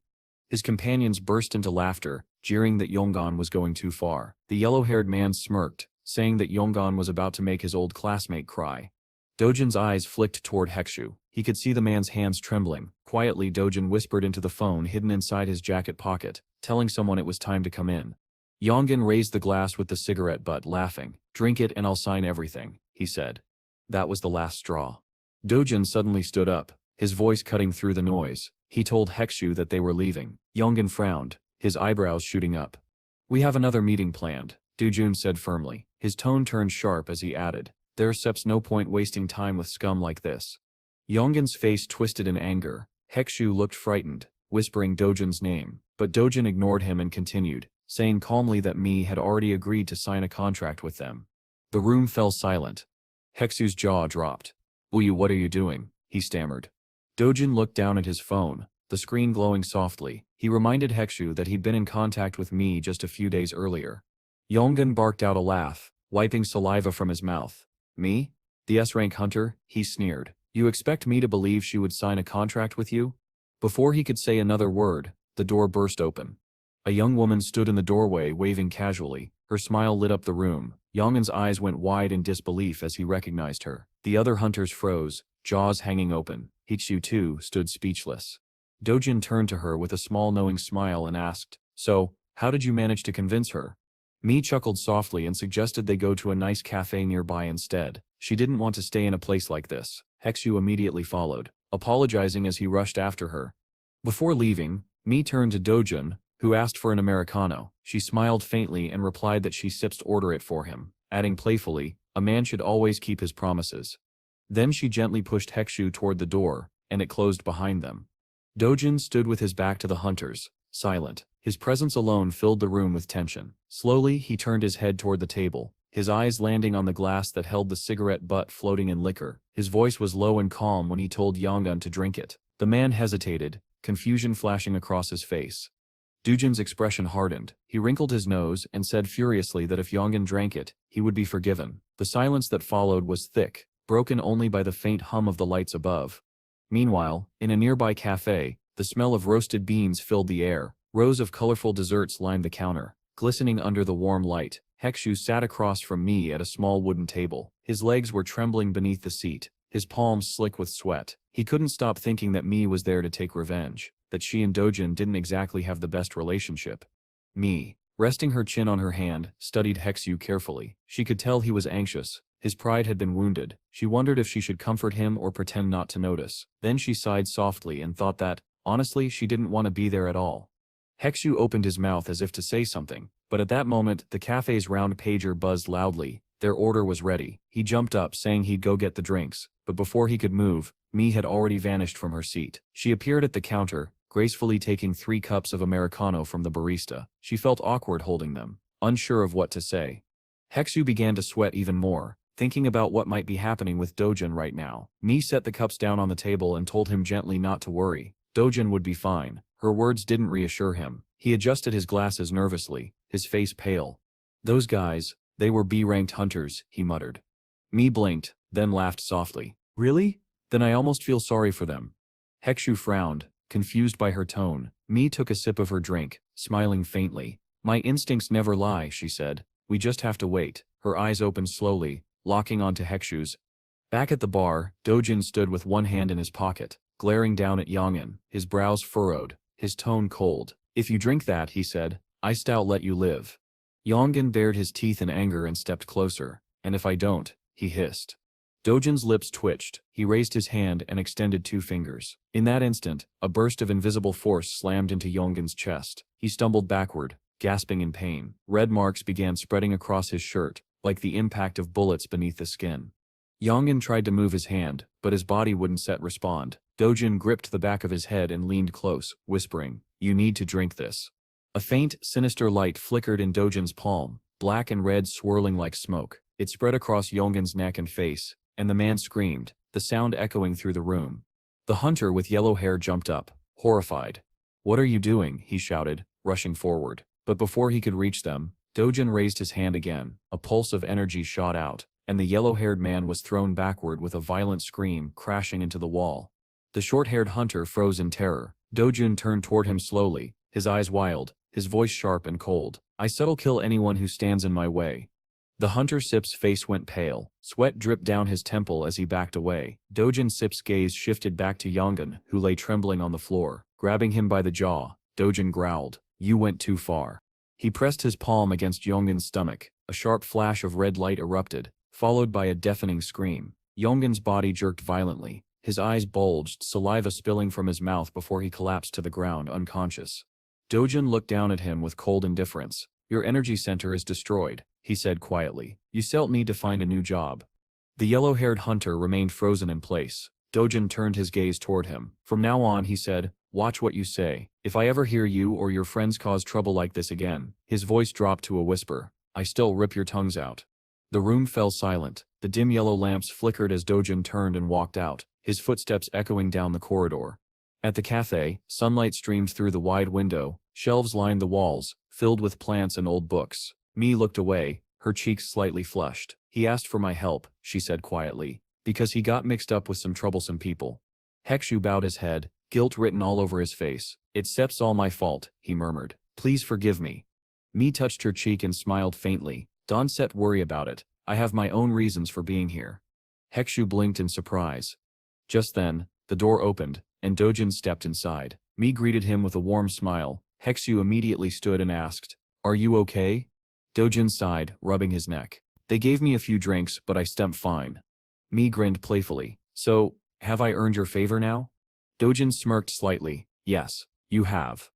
His companions burst into laughter, jeering that Yonggan was going too far. The yellow-haired man smirked, saying that Yonggan was about to make his old classmate cry. Dojin's eyes flicked toward Hexu. He could see the man's hands trembling. Quietly, Dojin whispered into the phone hidden inside his jacket pocket, telling someone it was time to come in. Yongin raised the glass with the cigarette butt, laughing. "Drink it and I'll sign everything," he said. That was the last straw. Dojin suddenly stood up, his voice cutting through the noise. He told Hexu that they were leaving. Yongin frowned, his eyebrows shooting up. "We have another meeting planned," Dojun said firmly. His tone turned sharp as he added, "There's no point wasting time with scum like this." Yonggin's face twisted in anger. Hexu looked frightened, whispering Dojin's name, but Dojin ignored him and continued, saying calmly that Mi had already agreed to sign a contract with them. The room fell silent. Hexu's jaw dropped. What are you doing?" he stammered. Dojin looked down at his phone, the screen glowing softly. He reminded Hexu that he'd been in contact with Mi just a few days earlier. Yongin barked out a laugh, wiping saliva from his mouth. "Me? The S-rank hunter?" he sneered. "You expect me to believe she would sign a contract with you?" Before he could say another word, the door burst open. A young woman stood in the doorway waving casually. Her smile lit up the room. Yong'in's eyes went wide in disbelief as he recognized her. The other hunters froze, jaws hanging open. Hexu too stood speechless. Dojin turned to her with a small knowing smile and asked, "So, how did you manage to convince her?" Mi chuckled softly and suggested they go to a nice cafe nearby instead. She didn't want to stay in a place like this. Hexu immediately followed, apologizing as he rushed after her. Before leaving, Mi turned to Dojin, who asked for an Americano. She smiled faintly and replied that she sips order it for him, adding playfully, "A man should always keep his promises." Then she gently pushed Hexu toward the door, and it closed behind them. Dojin stood with his back to the hunters, silent. His presence alone filled the room with tension. Slowly, he turned his head toward the table, his eyes landing on the glass that held the cigarette butt floating in liquor. His voice was low and calm when he told Yong'un to drink it. The man hesitated, confusion flashing across his face. Dojin's expression hardened. He wrinkled his nose and said furiously that if Yong'un drank it, he would be forgiven. The silence that followed was thick, broken only by the faint hum of the lights above. Meanwhile, in a nearby cafe, the smell of roasted beans filled the air. Rows of colorful desserts lined the counter, glistening under the warm light. Hexu sat across from Mi at a small wooden table. His legs were trembling beneath the seat, his palms slick with sweat. He couldn't stop thinking that Mi was there to take revenge, that she and Dojin didn't exactly have the best relationship. Mi, resting her chin on her hand, studied Hexu carefully. She could tell he was anxious. His pride had been wounded. She wondered if she should comfort him or pretend not to notice. Then she sighed softly and thought that, honestly, she didn't want to be there at all. Hexu opened his mouth as if to say something, but at that moment, the cafe's round pager buzzed loudly. Their order was ready. He jumped up, saying he'd go get the drinks, but before he could move, Mi had already vanished from her seat. She appeared at the counter, gracefully taking 3 cups of Americano from the barista. She felt awkward holding them, unsure of what to say. Hexu began to sweat even more, thinking about what might be happening with Dojin right now. Mi set the cups down on the table and told him gently not to worry. Dojin would be fine. Her words didn't reassure him. He adjusted his glasses nervously, his face pale. "Those guys, they were B-ranked hunters," he muttered. Mi blinked, then laughed softly. "Really? Then I almost feel sorry for them." Hexu frowned, confused by her tone. Mi took a sip of her drink, smiling faintly. "My instincts never lie," she said. "We just have to wait." Her eyes opened slowly, locking onto Hexu's. Back at the bar, Dojin stood with one hand in his pocket, glaring down at Yong'in, his brows furrowed, his tone cold. "If you drink that," he said, "I stout let you live." Yong'in bared his teeth in anger and stepped closer. "And if I don't," he hissed. Dojin's lips twitched. He raised his hand and extended 2 fingers. In that instant, a burst of invisible force slammed into Yong'in's chest. He stumbled backward, gasping in pain. Red marks began spreading across his shirt, like the impact of bullets beneath the skin. Yongin tried to move his hand, but his body wouldn't respond. Dojin gripped the back of his head and leaned close, whispering, "You need to drink this." A faint, sinister light flickered in Dojin's palm, black and red swirling like smoke. It spread across Yongin's neck and face, and the man screamed, the sound echoing through the room. The hunter with yellow hair jumped up, horrified. "What are you doing?" he shouted, rushing forward. But before he could reach them, Dojin raised his hand again. A pulse of energy shot out, and the yellow-haired man was thrown backward with a violent scream, crashing into the wall. The short-haired hunter froze in terror. Dojin turned toward him slowly, his eyes wild, his voice sharp and cold. "I subtle kill anyone who stands in my way." The hunter Sip's face went pale. Sweat dripped down his temple as he backed away. Dojin Sip's gaze shifted back to Yongun, who lay trembling on the floor. Grabbing him by the jaw, Dojin growled, "You went too far." He pressed his palm against Yongun's stomach. A sharp flash of red light erupted, followed by a deafening scream. Yongun's body jerked violently. His eyes bulged, saliva spilling from his mouth before he collapsed to the ground unconscious. Dojin looked down at him with cold indifference. "Your energy center is destroyed," he said quietly. "You still need to find a new job." The yellow-haired hunter remained frozen in place. Dojin turned his gaze toward him. "From now on," he said, "watch what you say. If I ever hear you or your friends cause trouble like this again," his voice dropped to a whisper, "I still rip your tongues out." The room fell silent. The dim yellow lamps flickered as Dojin turned and walked out, his footsteps echoing down the corridor. At the cafe, sunlight streamed through the wide window. Shelves lined the walls, filled with plants and old books. Mi looked away, her cheeks slightly flushed. "He asked for my help," she said quietly, "because he got mixed up with some troublesome people." Hekshu bowed his head, guilt written all over his face. "It's all my fault," he murmured. "Please forgive me." Mi touched her cheek and smiled faintly. "Don't worry about it. I have my own reasons for being here." Hekshu blinked in surprise. Just then, the door opened, and Dojin stepped inside. Mi greeted him with a warm smile. Hekshu immediately stood and asked, "Are you okay?" Dojin sighed, rubbing his neck. "They gave me a few drinks, but I stepped fine." Mi grinned playfully. "So, have I earned your favor now?" Dojin smirked slightly. "Yes, you have."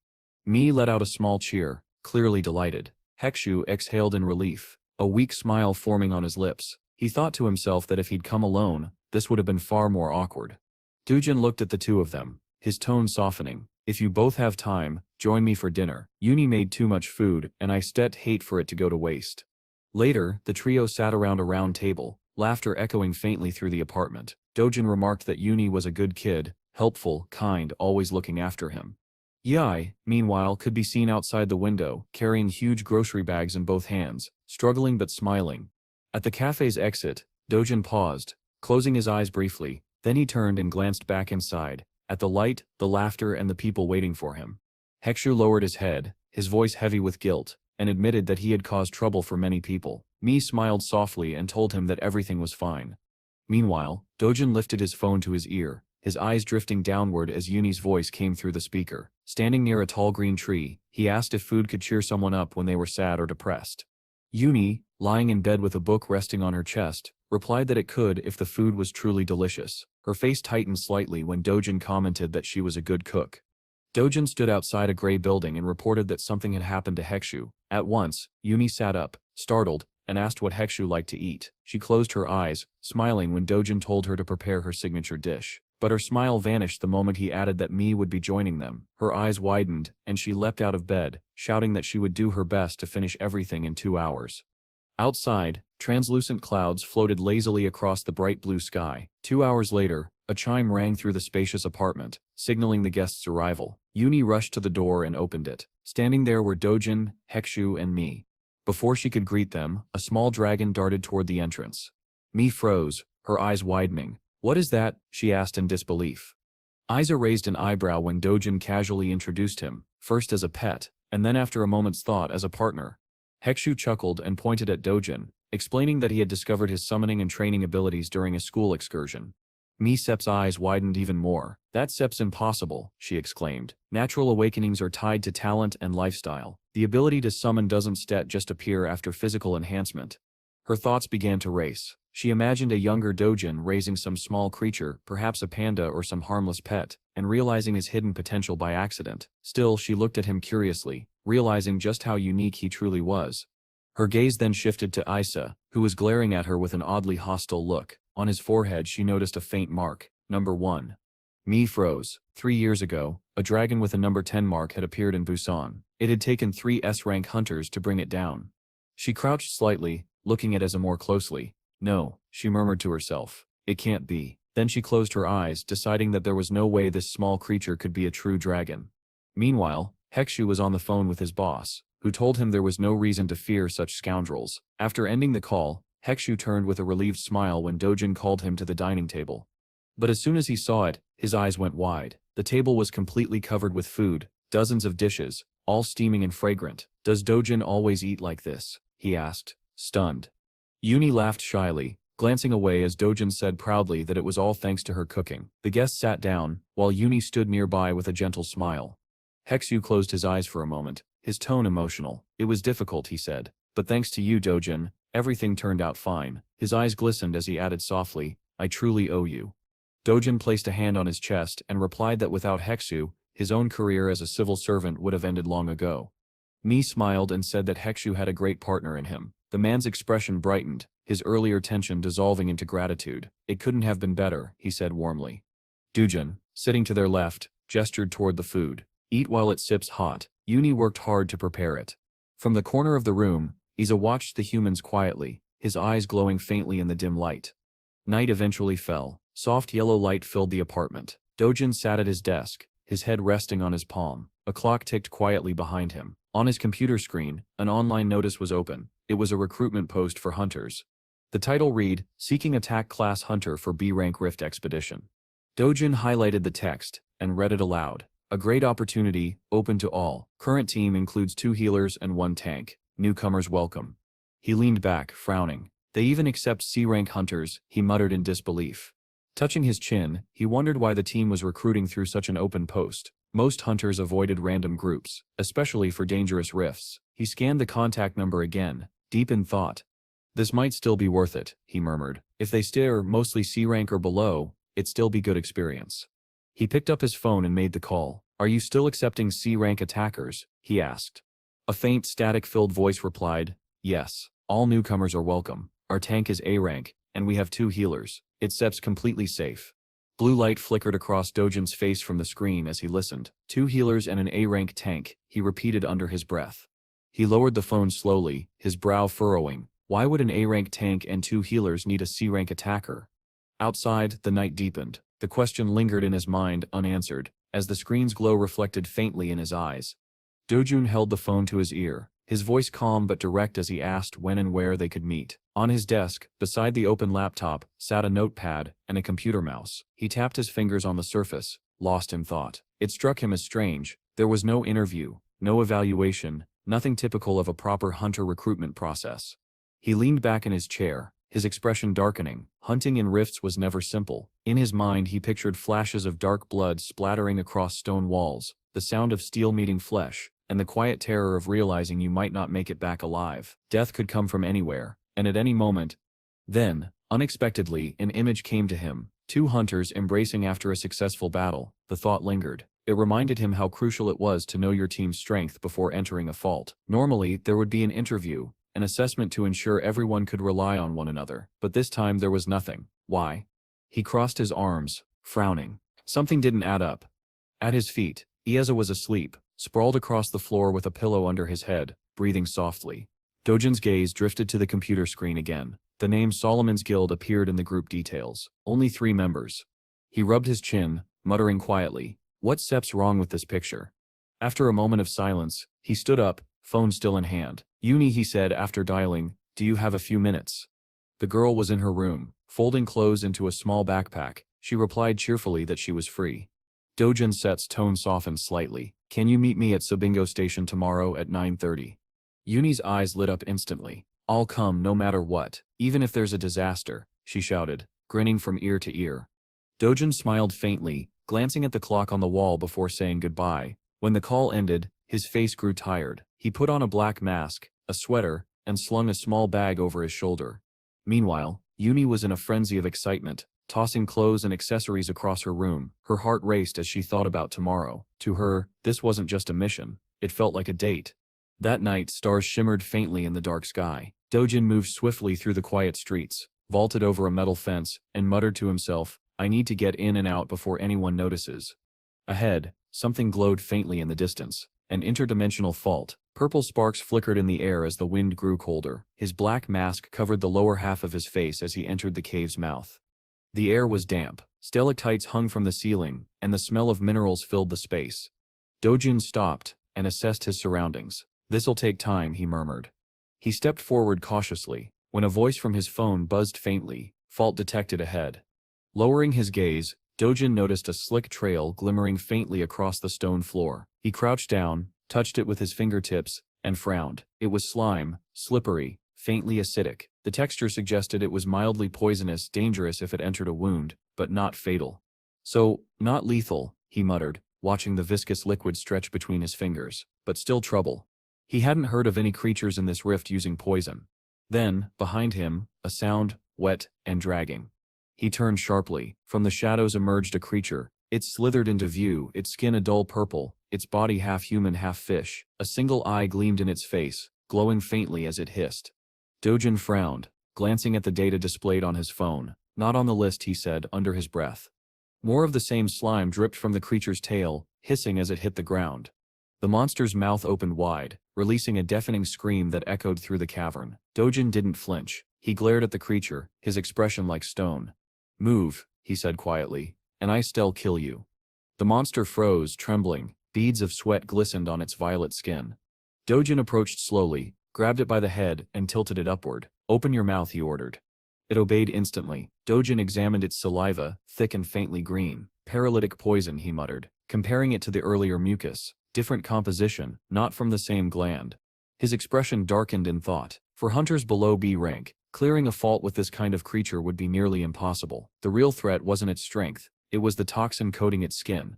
Mi let out a small cheer, clearly delighted. Hekshu exhaled in relief, a weak smile forming on his lips. He thought to himself that if he'd come alone, this would have been far more awkward. Dojin looked at the two of them, his tone softening. "If you both have time, join me for dinner. Uni made too much food, and I hate for it to go to waste." Later, the trio sat around a round table, laughter echoing faintly through the apartment. Dojin remarked that Uni was a good kid, helpful, kind, always looking after him. Yai, meanwhile, could be seen outside the window, carrying huge grocery bags in both hands, struggling but smiling. At the cafe's exit, Dojin paused, closing his eyes briefly, then he turned and glanced back inside, at the light, the laughter and the people waiting for him. Hekshu lowered his head, his voice heavy with guilt, and admitted that he had caused trouble for many people. Mi smiled softly and told him that everything was fine. Meanwhile, Dojin lifted his phone to his ear, his eyes drifting downward as Uni's voice came through the speaker. Standing near a tall green tree, he asked if food could cheer someone up when they were sad or depressed. Uni, lying in bed with a book resting on her chest, replied that it could if the food was truly delicious. Her face tightened slightly when Dojin commented that she was a good cook. Dojin stood outside a gray building and reported that something had happened to Hekshu. At once, Uni sat up, startled, and asked what Hekshu liked to eat. She closed her eyes, smiling when Dojin told her to prepare her signature dish. But her smile vanished the moment he added that Mi would be joining them. Her eyes widened, and she leapt out of bed, shouting that she would do her best to finish everything in 2 hours. Outside, translucent clouds floated lazily across the bright blue sky. 2 hours later, a chime rang through the spacious apartment, signaling the guest's arrival. Uni rushed to the door and opened it. Standing there were Dojin, Hekshu, and Mi. Before she could greet them, a small dragon darted toward the entrance. Mi froze, her eyes widening. "What is that?" she asked in disbelief. Aiza raised an eyebrow when Dojin casually introduced him, first as a pet, and then after a moment's thought as a partner. Hekshu chuckled and pointed at Dojin, explaining that he had discovered his summoning and training abilities during a school excursion. Mi Sep's eyes widened even more. "That Sep's impossible," she exclaimed. "Natural awakenings are tied to talent and lifestyle. The ability to summon doesn't just appear after physical enhancement." Her thoughts began to race. She imagined a younger Dojin raising some small creature, perhaps a panda or some harmless pet, and realizing his hidden potential by accident. Still, she looked at him curiously, realizing just how unique he truly was. Her gaze then shifted to Aiza, who was glaring at her with an oddly hostile look. On his forehead she noticed a faint mark, number 1. Mi froze. 3 years ago, a dragon with a number 10 mark had appeared in Busan. It had taken 3 S-rank hunters to bring it down. She crouched slightly, looking at Eza more closely. No, she murmured to herself. It can't be. Then she closed her eyes, deciding that there was no way this small creature could be a true dragon. Meanwhile, Hexu was on the phone with his boss, who told him there was no reason to fear such scoundrels. After ending the call, Hexu turned with a relieved smile when Dojin called him to the dining table. But as soon as he saw it, his eyes went wide. The table was completely covered with food, dozens of dishes, all steaming and fragrant. "Does Dojin always eat like this?" he asked, stunned. Yuni laughed shyly, glancing away as Dojin said proudly that it was all thanks to her cooking. The guests sat down, while Yuni stood nearby with a gentle smile. Hexu closed his eyes for a moment, his tone emotional. "It was difficult," he said, "but thanks to you, Dojin, everything turned out fine." His eyes glistened as he added softly, "I truly owe you." Dojin placed a hand on his chest and replied that without Hexu, his own career as a civil servant would have ended long ago. Mi smiled and said that Hexu had a great partner in him. The man's expression brightened, his earlier tension dissolving into gratitude. "It couldn't have been better," he said warmly. Dojin, sitting to their left, gestured toward the food. "Eat while it sips hot." Yuni worked hard to prepare it. From the corner of the room, Eza watched the humans quietly, his eyes glowing faintly in the dim light. Night eventually fell. Soft yellow light filled the apartment. Dojin sat at his desk, his head resting on his palm. A clock ticked quietly behind him. On his computer screen, an online notice was open. It was a recruitment post for hunters. The title read, "Seeking Attack Class Hunter for B-Rank Rift Expedition." Dojin highlighted the text and read it aloud. "A great opportunity, open to all. Current team includes 2 healers and 1 tank. Newcomers welcome." He leaned back, frowning. "They even accept C-rank hunters," he muttered in disbelief. Touching his chin, he wondered why the team was recruiting through such an open post. Most hunters avoided random groups, especially for dangerous rifts. He scanned the contact number again, deep in thought. "This might still be worth it," he murmured. "If they stare mostly C-rank or below, it'd still be good experience." He picked up his phone and made the call. "Are you still accepting C-rank attackers?" he asked. A faint, static-filled voice replied, "Yes. All newcomers are welcome. Our tank is A-rank, and we have 2 healers. It steps completely safe." Blue light flickered across Dojin's face from the screen as he listened. 2 healers and an A-rank tank, he repeated under his breath. He lowered the phone slowly, his brow furrowing. Why would an A-rank tank and 2 healers need a C-rank attacker? Outside, the night deepened. The question lingered in his mind, unanswered, as the screen's glow reflected faintly in his eyes. Dojun held the phone to his ear, his voice calm but direct as he asked when and where they could meet. On his desk, beside the open laptop, sat a notepad and a computer mouse. He tapped his fingers on the surface, lost in thought. It struck him as strange. There was no interview, no evaluation, nothing typical of a proper hunter recruitment process. He leaned back in his chair, his expression darkening. Hunting in rifts was never simple. In his mind he pictured flashes of dark blood splattering across stone walls, the sound of steel meeting flesh, and the quiet terror of realizing you might not make it back alive. Death could come from anywhere, and at any moment. Then, unexpectedly, an image came to him. 2 hunters embracing after a successful battle. The thought lingered. It reminded him how crucial it was to know your team's strength before entering a fault. Normally, there would be an interview, an assessment to ensure everyone could rely on one another. But this time there was nothing. Why? He crossed his arms, frowning. Something didn't add up. At his feet, Ieza was asleep, sprawled across the floor with a pillow under his head, breathing softly. Dojin's gaze drifted to the computer screen again. The name Solomon's Guild appeared in the group details. Only 3 members. He rubbed his chin, muttering quietly, "What step's wrong with this picture?" After a moment of silence, he stood up, phone still in hand. "Yuni," he said after dialing, "do you have a few minutes?" The girl was in her room, folding clothes into a small backpack. She replied cheerfully that she was free. Dojin Set's tone softened slightly. "Can you meet me at Subingo Station tomorrow at 9:30? Yuni's eyes lit up instantly. "I'll come no matter what, even if there's a disaster," she shouted, grinning from ear to ear. Dojin smiled faintly, glancing at the clock on the wall before saying goodbye. When the call ended, his face grew tired. He put on a black mask, a sweater, and slung a small bag over his shoulder. Meanwhile, Yuni was in a frenzy of excitement, tossing clothes and accessories across her room. Her heart raced as she thought about tomorrow. To her, this wasn't just a mission. It felt like a date. That night, stars shimmered faintly in the dark sky. Dojin moved swiftly through the quiet streets, vaulted over a metal fence, and muttered to himself, "I need to get in and out before anyone notices." Ahead, something glowed faintly in the distance. An interdimensional fault. Purple sparks flickered in the air as the wind grew colder. His black mask covered the lower half of his face as he entered the cave's mouth. The air was damp. Stalactites hung from the ceiling, and the smell of minerals filled the space. Dojun stopped and assessed his surroundings. "This'll take time," he murmured. He stepped forward cautiously, when a voice from his phone buzzed faintly. "Fault detected ahead." Lowering his gaze, Dojin noticed a slick trail glimmering faintly across the stone floor. He crouched down, touched it with his fingertips, and frowned. It was slime, slippery, faintly acidic. The texture suggested it was mildly poisonous, dangerous if it entered a wound, but not fatal. "So, not lethal," he muttered, watching the viscous liquid stretch between his fingers, "but still trouble." He hadn't heard of any creatures in this rift using poison. Then, behind him, a sound, wet and dragging. He turned sharply. From the shadows emerged a creature. It slithered into view, its skin a dull purple, its body half human, half fish. A single eye gleamed in its face, glowing faintly as it hissed. Dojin frowned, glancing at the data displayed on his phone. "Not on the list," he said, under his breath. More of the same slime dripped from the creature's tail, hissing as it hit the ground. The monster's mouth opened wide, releasing a deafening scream that echoed through the cavern. Dojin didn't flinch. He glared at the creature, his expression like stone. "Move," he said quietly, "and I still kill you." The monster froze, trembling. Beads of sweat glistened on its violet skin. Dojin approached slowly, grabbed it by the head, and tilted it upward. "Open your mouth," he ordered. It obeyed instantly. Dojin examined its saliva, thick and faintly green. "Paralytic poison," he muttered, comparing it to the earlier mucus. "Different composition, not from the same gland." His expression darkened in thought. For hunters below B rank, clearing a fault with this kind of creature would be nearly impossible. The real threat wasn't its strength, it was the toxin coating its skin.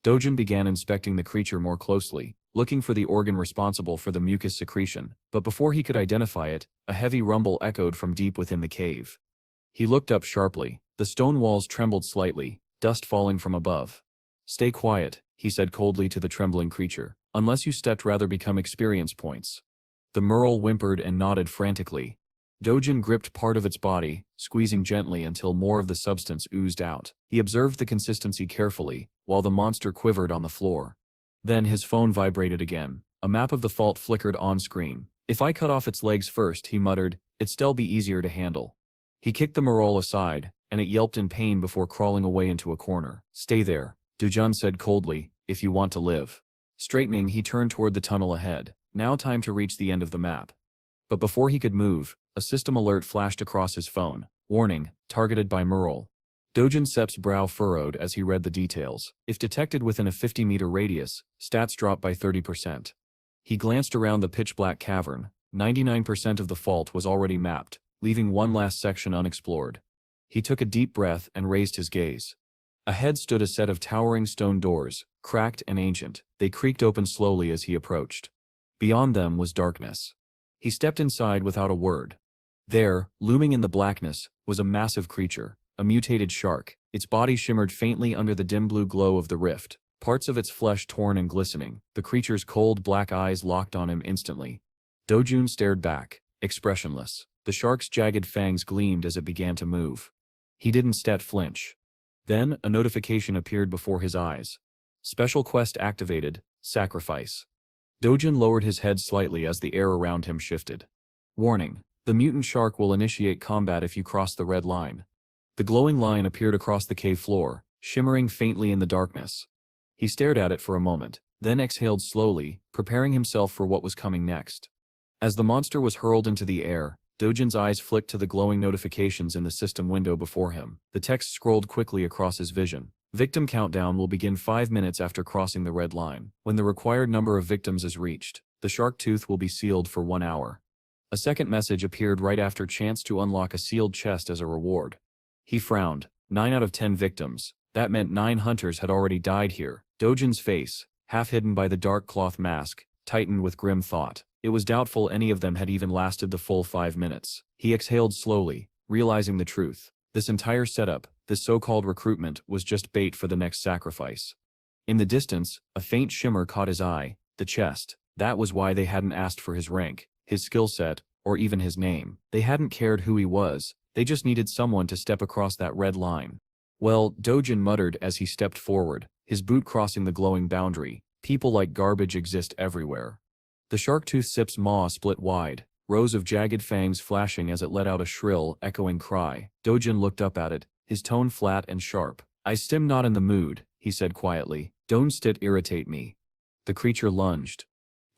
Dojin began inspecting the creature more closely, looking for the organ responsible for the mucus secretion, but before he could identify it, a heavy rumble echoed from deep within the cave. He looked up sharply. The stone walls trembled slightly, dust falling from above. "Stay quiet," he said coldly to the trembling creature. "Unless you stepped, rather become experience points." The merle whimpered and nodded frantically. Dojin gripped part of its body, squeezing gently until more of the substance oozed out. He observed the consistency carefully, while the monster quivered on the floor. Then his phone vibrated again. A map of the fault flickered on screen. "If I cut off its legs first," he muttered, "it'd still be easier to handle." He kicked the merle aside, and it yelped in pain before crawling away into a corner. "Stay there," Dojin said coldly, "if you want to live." Straightening, he turned toward the tunnel ahead. Now time to reach the end of the map. But before he could move, a system alert flashed across his phone. "Warning, targeted by merle." Dojin Sep's brow furrowed as he read the details. If detected within a 50-meter radius, stats drop by 30%. He glanced around the pitch-black cavern. 99% of the fault was already mapped, leaving one last section unexplored. He took a deep breath and raised his gaze. Ahead stood a set of towering stone doors, cracked and ancient. They creaked open slowly as he approached. Beyond them was darkness. He stepped inside without a word. There, looming in the blackness, was a massive creature, a mutated shark. Its body shimmered faintly under the dim blue glow of the rift, parts of its flesh torn and glistening. The creature's cold black eyes locked on him instantly. Dojun stared back, expressionless. The shark's jagged fangs gleamed as it began to move. He didn't flinch. Then, a notification appeared before his eyes. "Special quest activated, sacrifice." Dojin lowered his head slightly as the air around him shifted. "Warning. The mutant shark will initiate combat if you cross the red line." The glowing line appeared across the cave floor, shimmering faintly in the darkness. He stared at it for a moment, then exhaled slowly, preparing himself for what was coming next. As the monster was hurled into the air, Dojin's eyes flicked to the glowing notifications in the system window before him. The text scrolled quickly across his vision. "Victim countdown will begin 5 minutes after crossing the red line. When the required number of victims is reached, the shark tooth will be sealed for 1 hour." A second message appeared right after: "Chance to unlock a sealed chest as a reward." He frowned. 9 out of 10 victims. That meant 9 hunters had already died here. Dojin's face, half hidden by the dark cloth mask, tightened with grim thought. It was doubtful any of them had even lasted the full 5 minutes. He exhaled slowly, realizing the truth. This entire setup, this so-called recruitment, was just bait for the next sacrifice. In the distance, a faint shimmer caught his eye. The chest. That was why they hadn't asked for his rank, his skill set, or even his name. They hadn't cared who he was. They just needed someone to step across that red line. Well, Dojin muttered as he stepped forward, his boot crossing the glowing boundary. People like garbage exist everywhere. The shark-tooth sip's maw split wide, rows of jagged fangs flashing as it let out a shrill, echoing cry. Dojin looked up at it, his tone flat and sharp. "I stim not in the mood," he said quietly. "Don't stit irritate me." The creature lunged.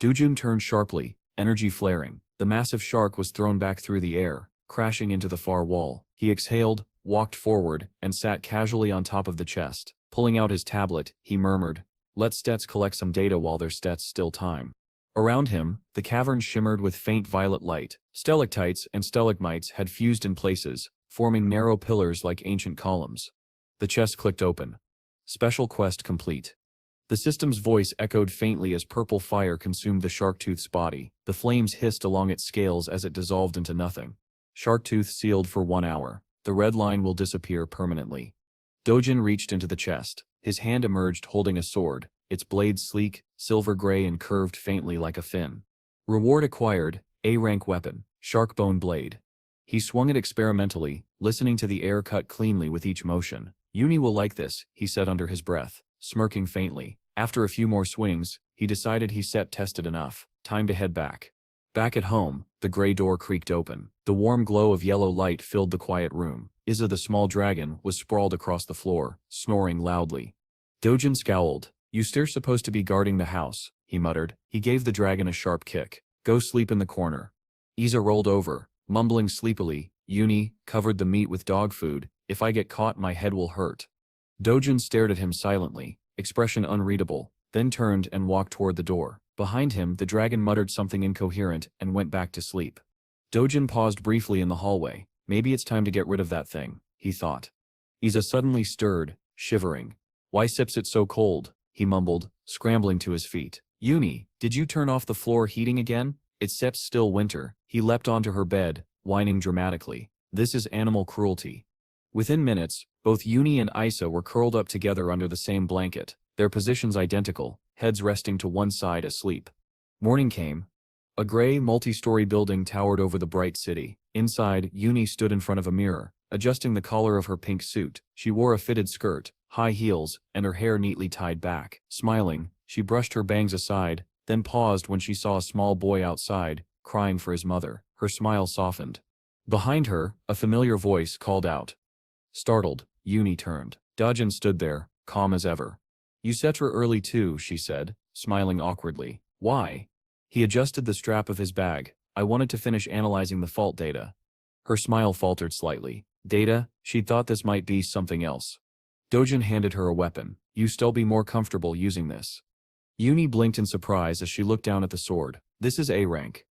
Dojin turned sharply, energy flaring. The massive shark was thrown back through the air, crashing into the far wall. He exhaled, walked forward, and sat casually on top of the chest. Pulling out his tablet, he murmured, "Let Stets collect some data while there's Stets still time." Around him, the cavern shimmered with faint violet light. Stalactites and stalagmites had fused in places, forming narrow pillars like ancient columns. The chest clicked open. Special quest complete. The system's voice echoed faintly as purple fire consumed the Sharktooth's body. The flames hissed along its scales as it dissolved into nothing. Sharktooth sealed for 1 hour. The red line will disappear permanently. Dojin reached into the chest. His hand emerged holding a sword, its blade sleek, silver gray and curved faintly like a fin. Reward acquired, A-rank weapon, shark-bone blade. He swung it experimentally, listening to the air cut cleanly with each motion. "Uni will like this," he said under his breath, smirking faintly. After a few more swings, he decided he set tested enough. Time to head back. Back at home, the gray door creaked open. The warm glow of yellow light filled the quiet room. Izza the small dragon was sprawled across the floor, snoring loudly. Dojin scowled. "You still supposed to be guarding the house," he muttered. He gave the dragon a sharp kick. "Go sleep in the corner." Izza rolled over, mumbling sleepily. "Uni covered the meat with dog food. If I get caught, my head will hurt." Dojin stared at him silently, expression unreadable, then turned and walked toward the door. Behind him, the dragon muttered something incoherent and went back to sleep. Dojin paused briefly in the hallway. Maybe it's time to get rid of that thing, he thought. Izza suddenly stirred, shivering. "Why sips it so cold?" he mumbled, scrambling to his feet. "Uni, did you turn off the floor heating again? It sips still winter." He leapt onto her bed, whining dramatically. "This is animal cruelty." Within minutes, both Uni and Isa were curled up together under the same blanket, their positions identical, heads resting to one side asleep. Morning came. A gray, multi-story building towered over the bright city. Inside, Uni stood in front of a mirror, adjusting the collar of her pink suit. She wore a fitted skirt, high heels, and her hair neatly tied back. Smiling, she brushed her bangs aside, then paused when she saw a small boy outside, crying for his mother. Her smile softened. Behind her, a familiar voice called out. Startled, Uni turned. Dojin stood there, calm as ever. "You set her early too," she said, smiling awkwardly. "Why?" He adjusted the strap of his bag. "I wanted to finish analyzing the fault data." Her smile faltered slightly. Data? She'd thought this might be something else. Dojin handed her a weapon. "You still be more comfortable using this." Uni blinked in surprise as she looked down at the sword. "This is A rank."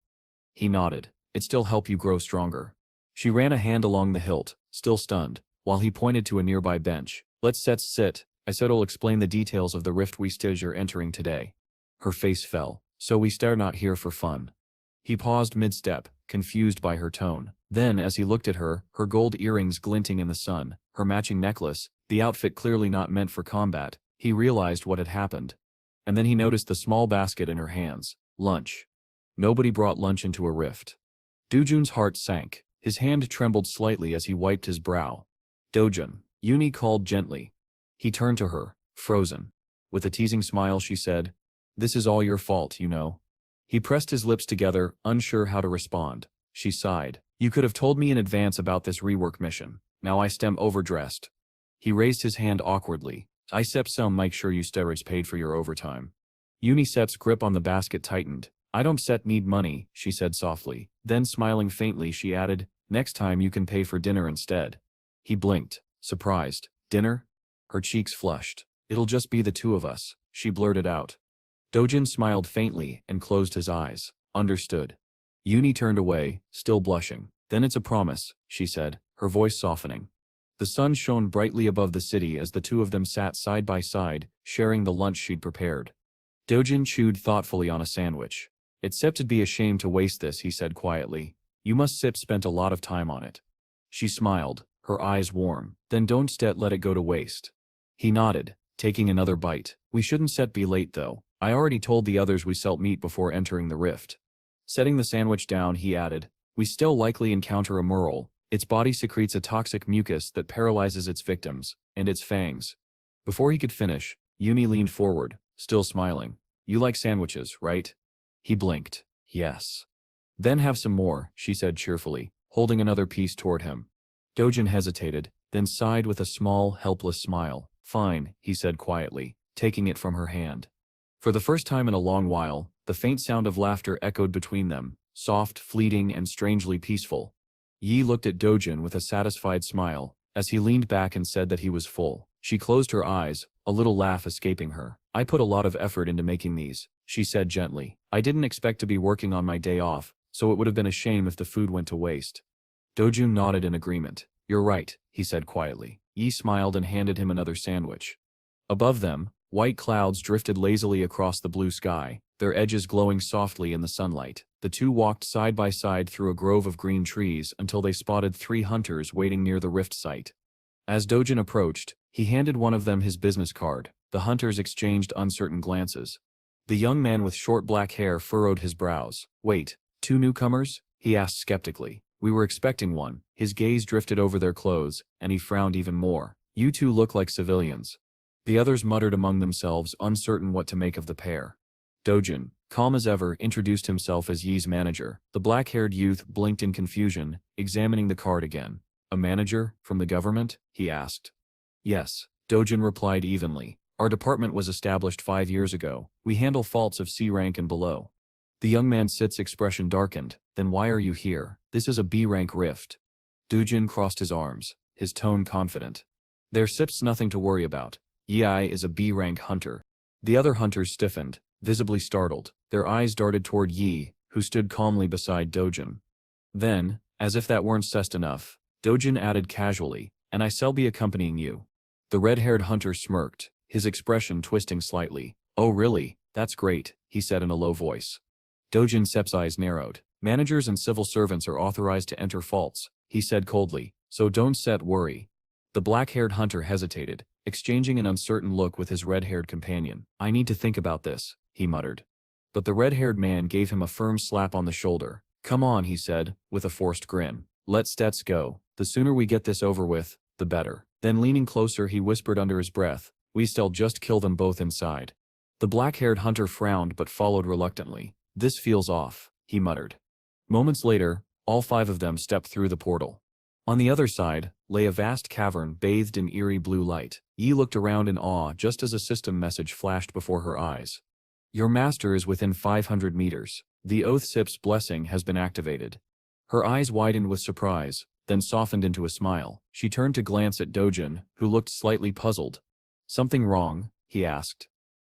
He nodded. "It still help you grow stronger." She ran a hand along the hilt, still stunned, while he pointed to a nearby bench. "Let's sit. I said I'll explain the details of the rift we are entering today." Her face fell. "So we stare not here for fun." He paused mid-step, confused by her tone. Then, as he looked at her, her gold earrings glinting in the sun, her matching necklace, the outfit clearly not meant for combat, he realized what had happened. And then he noticed the small basket in her hands. Lunch. Nobody brought lunch into a rift. Dojin's heart sank. His hand trembled slightly as he wiped his brow. "Dojin," Uni called gently. He turned to her, frozen. With a teasing smile she said, "This is all your fault, you know." He pressed his lips together, unsure how to respond. She sighed. "You could have told me in advance about this rework mission. Now I stem overdressed." He raised his hand awkwardly. "I sep some make sure you steroids paid for your overtime." Unisep's grip on the basket tightened. "I don't set need money," she said softly. Then smiling faintly she added, "Next time you can pay for dinner instead." He blinked, surprised. "Dinner?" Her cheeks flushed. "It'll just be the two of us," she blurted out. Dojin smiled faintly and closed his eyes. "Understood." Uni turned away, still blushing. "Then it's a promise," she said, her voice softening. The sun shone brightly above the city as the two of them sat side by side, sharing the lunch she'd prepared. Dojin chewed thoughtfully on a sandwich. "It'd be a shame to waste this," he said quietly. "You must spent a lot of time on it." She smiled, her eyes warm. "Then don't let it go to waste." He nodded, taking another bite. "We shouldn't be late though. I already told the others we meet before entering the rift." Setting the sandwich down, he added, "We still likely encounter a Merle, Its body secretes a toxic mucus that paralyzes its victims, and its fangs. Before he could finish, Yumi leaned forward, still smiling. You like sandwiches, right? He blinked. Yes. Then have some more, she said cheerfully, holding another piece toward him. Dojin hesitated, then sighed with a small, helpless smile. Fine, he said quietly, taking it from her hand. For the first time in a long while, the faint sound of laughter echoed between them, soft, fleeting, and strangely peaceful. Yi looked at Dojin with a satisfied smile, as he leaned back and said that he was full. She closed her eyes, a little laugh escaping her. I put a lot of effort into making these, she said gently. I didn't expect to be working on my day off, so it would have been a shame if the food went to waste. Dojun nodded in agreement. You're right, he said quietly. Yi smiled and handed him another sandwich. Above them, white clouds drifted lazily across the blue sky, their edges glowing softly in the sunlight. The two walked side by side through a grove of green trees until they spotted 3 hunters waiting near the rift site. As Dojin approached, he handed one of them his business card. The hunters exchanged uncertain glances. The young man with short black hair furrowed his brows. Wait, 2 newcomers? He asked skeptically. We were expecting one. His gaze drifted over their clothes, and he frowned even more. You two look like civilians. The others muttered among themselves, uncertain what to make of the pair. Dojin, calm as ever, introduced himself as Yi's manager. The black-haired youth blinked in confusion, examining the card again. A manager? From the government? He asked. Yes, Dojin replied evenly. Our department was established 5 years ago. We handle faults of C rank and below. The young man's expression darkened. Then why are you here? This is a B rank rift. Dojin crossed his arms, his tone confident. There's nothing to worry about. Yi is a B rank hunter. The other hunters stiffened, visibly startled. Their eyes darted toward Yi, who stood calmly beside Dojin. Then, as if that weren't sussed enough, Dojin added casually, and I shall be accompanying you. The red-haired hunter smirked, his expression twisting slightly. Oh really? That's great, he said in a low voice. Dojin Sep's eyes narrowed. Managers and civil servants are authorized to enter faults, he said coldly, so don't worry. The black-haired hunter hesitated, exchanging an uncertain look with his red-haired companion. I need to think about this, he muttered. But the red-haired man gave him a firm slap on the shoulder. Come on, he said, with a forced grin. Let's go. The sooner we get this over with, the better. Then leaning closer he whispered under his breath, we still just kill them both inside. The black-haired hunter frowned but followed reluctantly. This feels off, he muttered. Moments later, all 5 of them stepped through the portal. On the other side, lay a vast cavern bathed in eerie blue light. Yi looked around in awe just as a system message flashed before her eyes. Your master is within 500 meters. The Oath Sip's blessing has been activated. Her eyes widened with surprise, then softened into a smile. She turned to glance at Dojin, who looked slightly puzzled. Something wrong? He asked.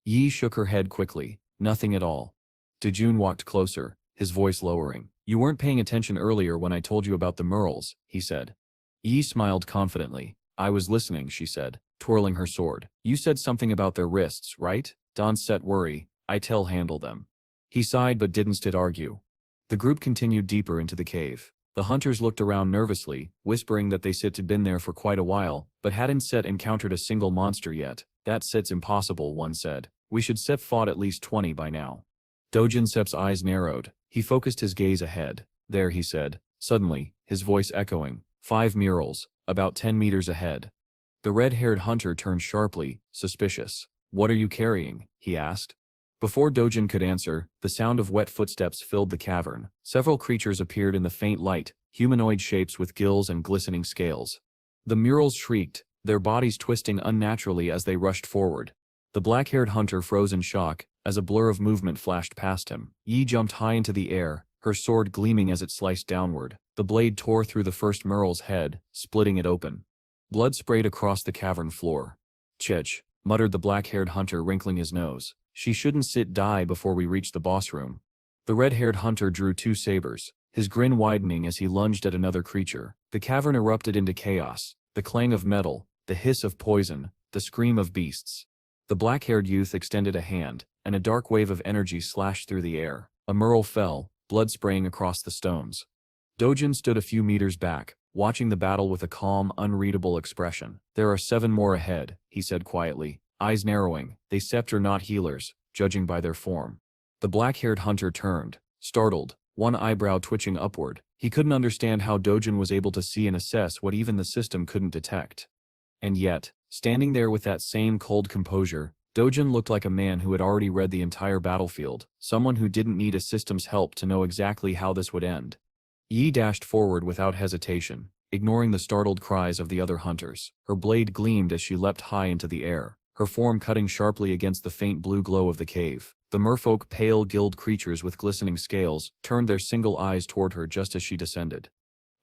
Yi shook her head quickly. Nothing at all. Dojun walked closer, his voice lowering. You weren't paying attention earlier when I told you about the Merles, he said. Yi smiled confidently. I was listening, she said, twirling her sword. You said something about their wrists, right? Don't worry, I'll handle them. He sighed but didn't argue. The group continued deeper into the cave. The hunters looked around nervously, whispering that they had been there for quite a while, but hadn't encountered a single monster yet. That's impossible, one said. We should fought at least 20 by now. Dojin Sep's eyes narrowed. He focused his gaze ahead. There, he said, suddenly, his voice echoing. 5 murals, about 10 meters ahead. The red-haired hunter turned sharply, suspicious. What are you carrying? He asked. Before Dojin could answer, the sound of wet footsteps filled the cavern. Several creatures appeared in the faint light, humanoid shapes with gills and glistening scales. The murals shrieked, their bodies twisting unnaturally as they rushed forward. The black-haired hunter froze in shock, as a blur of movement flashed past him. Yi jumped high into the air, her sword gleaming as it sliced downward. The blade tore through the first mural's head, splitting it open. Blood sprayed across the cavern floor. Chich, muttered the black-haired hunter, wrinkling his nose. She shouldn't die before we reach the boss room. The red-haired hunter drew 2 sabers, his grin widening as he lunged at another creature. The cavern erupted into chaos, the clang of metal, the hiss of poison, the scream of beasts. The black-haired youth extended a hand, and a dark wave of energy slashed through the air. A Merle fell, blood spraying across the stones. Dojin stood a few meters back, watching the battle with a calm, unreadable expression. There are 7 more ahead, he said quietly, eyes narrowing. They are not healers, judging by their form. The black-haired hunter turned, startled, one eyebrow twitching upward. He couldn't understand how Dojin was able to see and assess what even the system couldn't detect. And yet, standing there with that same cold composure, Dojin looked like a man who had already read the entire battlefield, someone who didn't need a system's help to know exactly how this would end. Yi dashed forward without hesitation, ignoring the startled cries of the other hunters. Her blade gleamed as she leapt high into the air, her form cutting sharply against the faint blue glow of the cave. The merfolk, pale gilled creatures with glistening scales, turned their single eyes toward her just as she descended.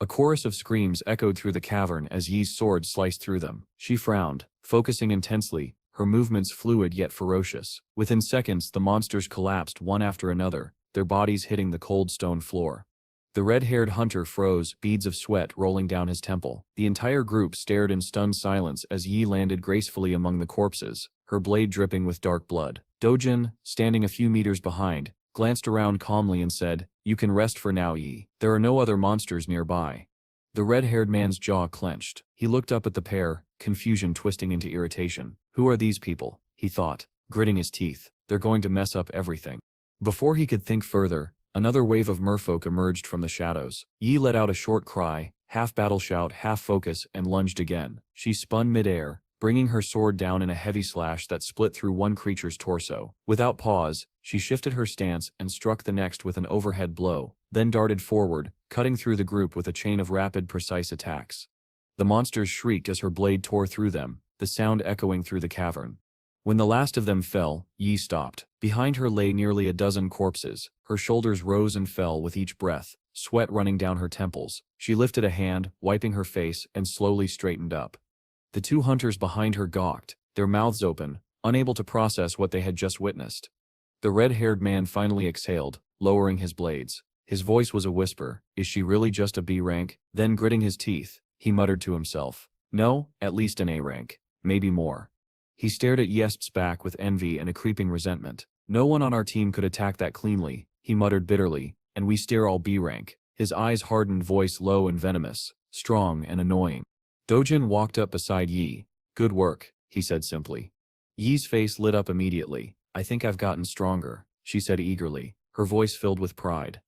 A chorus of screams echoed through the cavern as Yi's sword sliced through them. She frowned, focusing intensely, her movements fluid yet ferocious. Within seconds, the monsters collapsed one after another, their bodies hitting the cold stone floor. The red-haired hunter froze, beads of sweat rolling down his temple. The entire group stared in stunned silence as Yi landed gracefully among the corpses, her blade dripping with dark blood. Dojin, standing a few meters behind, glanced around calmly and said, "You can rest for now, Yi. There are no other monsters nearby." The red-haired man's jaw clenched. He looked up at the pair, confusion twisting into irritation. "Who are these people?" he thought, gritting his teeth. "They're going to mess up everything." Before he could think further, another wave of merfolk emerged from the shadows. Yi let out a short cry, half battle shout, half focus, and lunged again. She spun mid-air, bringing her sword down in a heavy slash that split through one creature's torso. Without pause, she shifted her stance and struck the next with an overhead blow, then darted forward, cutting through the group with a chain of rapid, precise attacks. The monsters shrieked as her blade tore through them, the sound echoing through the cavern. When the last of them fell, Yi stopped. Behind her lay nearly a dozen corpses. Her shoulders rose and fell with each breath, sweat running down her temples. She lifted a hand, wiping her face, and slowly straightened up. The two hunters behind her gawked, their mouths open, unable to process what they had just witnessed. The red-haired man finally exhaled, lowering his blades. His voice was a whisper. "Is she really just a B rank?" Then gritting his teeth, he muttered to himself, "No, at least an A rank. Maybe more." He stared at Yesp's back with envy and a creeping resentment. "No one on our team could attack that cleanly," he muttered bitterly, "and we steer all B rank." His eyes hardened, voice low and venomous, strong and annoying. Dojin walked up beside Yi. "Good work," he said simply. Yi's face lit up immediately. "I think I've gotten stronger," she said eagerly, her voice filled with pride.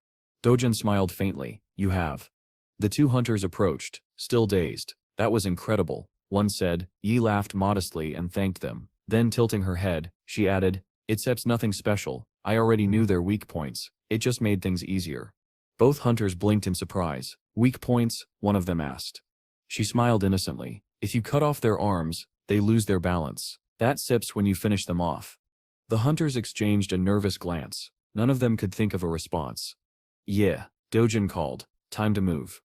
Dojin smiled faintly. "You have." The two hunters approached, still dazed. "That was incredible," one said. Yi laughed modestly and thanked them. Then tilting her head, she added, "It's nothing special. I already knew their weak points. It just made things easier." Both hunters blinked in surprise. "Weak points?" one of them asked. She smiled innocently. "If you cut off their arms, they lose their balance. That sips when you finish them off." The hunters exchanged a nervous glance. None of them could think of a response. "Yeah," Dojin called. "Time to move."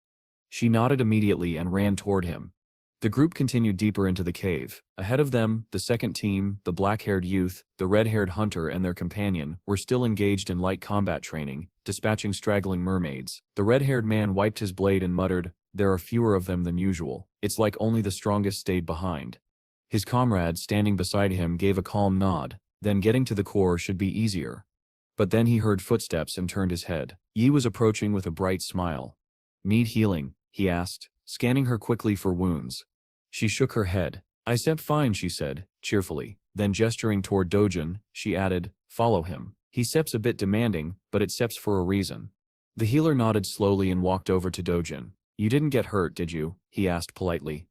She nodded immediately and ran toward him. The group continued deeper into the cave. Ahead of them, the second team, the black-haired youth, the red-haired hunter and their companion, were still engaged in light combat training, dispatching straggling mermaids. The red-haired man wiped his blade and muttered, "There are fewer of them than usual. It's like only the strongest stayed behind." His comrade standing beside him gave a calm nod. Then getting to the core should be easier. But then he heard footsteps and turned his head. Yi was approaching with a bright smile. "Need healing?" he asked, scanning her quickly for wounds. She shook her head. "I step fine," she said, cheerfully. Then gesturing toward Dojin, she added, "Follow him. He steps a bit demanding, but it steps for a reason." The healer nodded slowly and walked over to Dojin. "You didn't get hurt, did you?" he asked politely.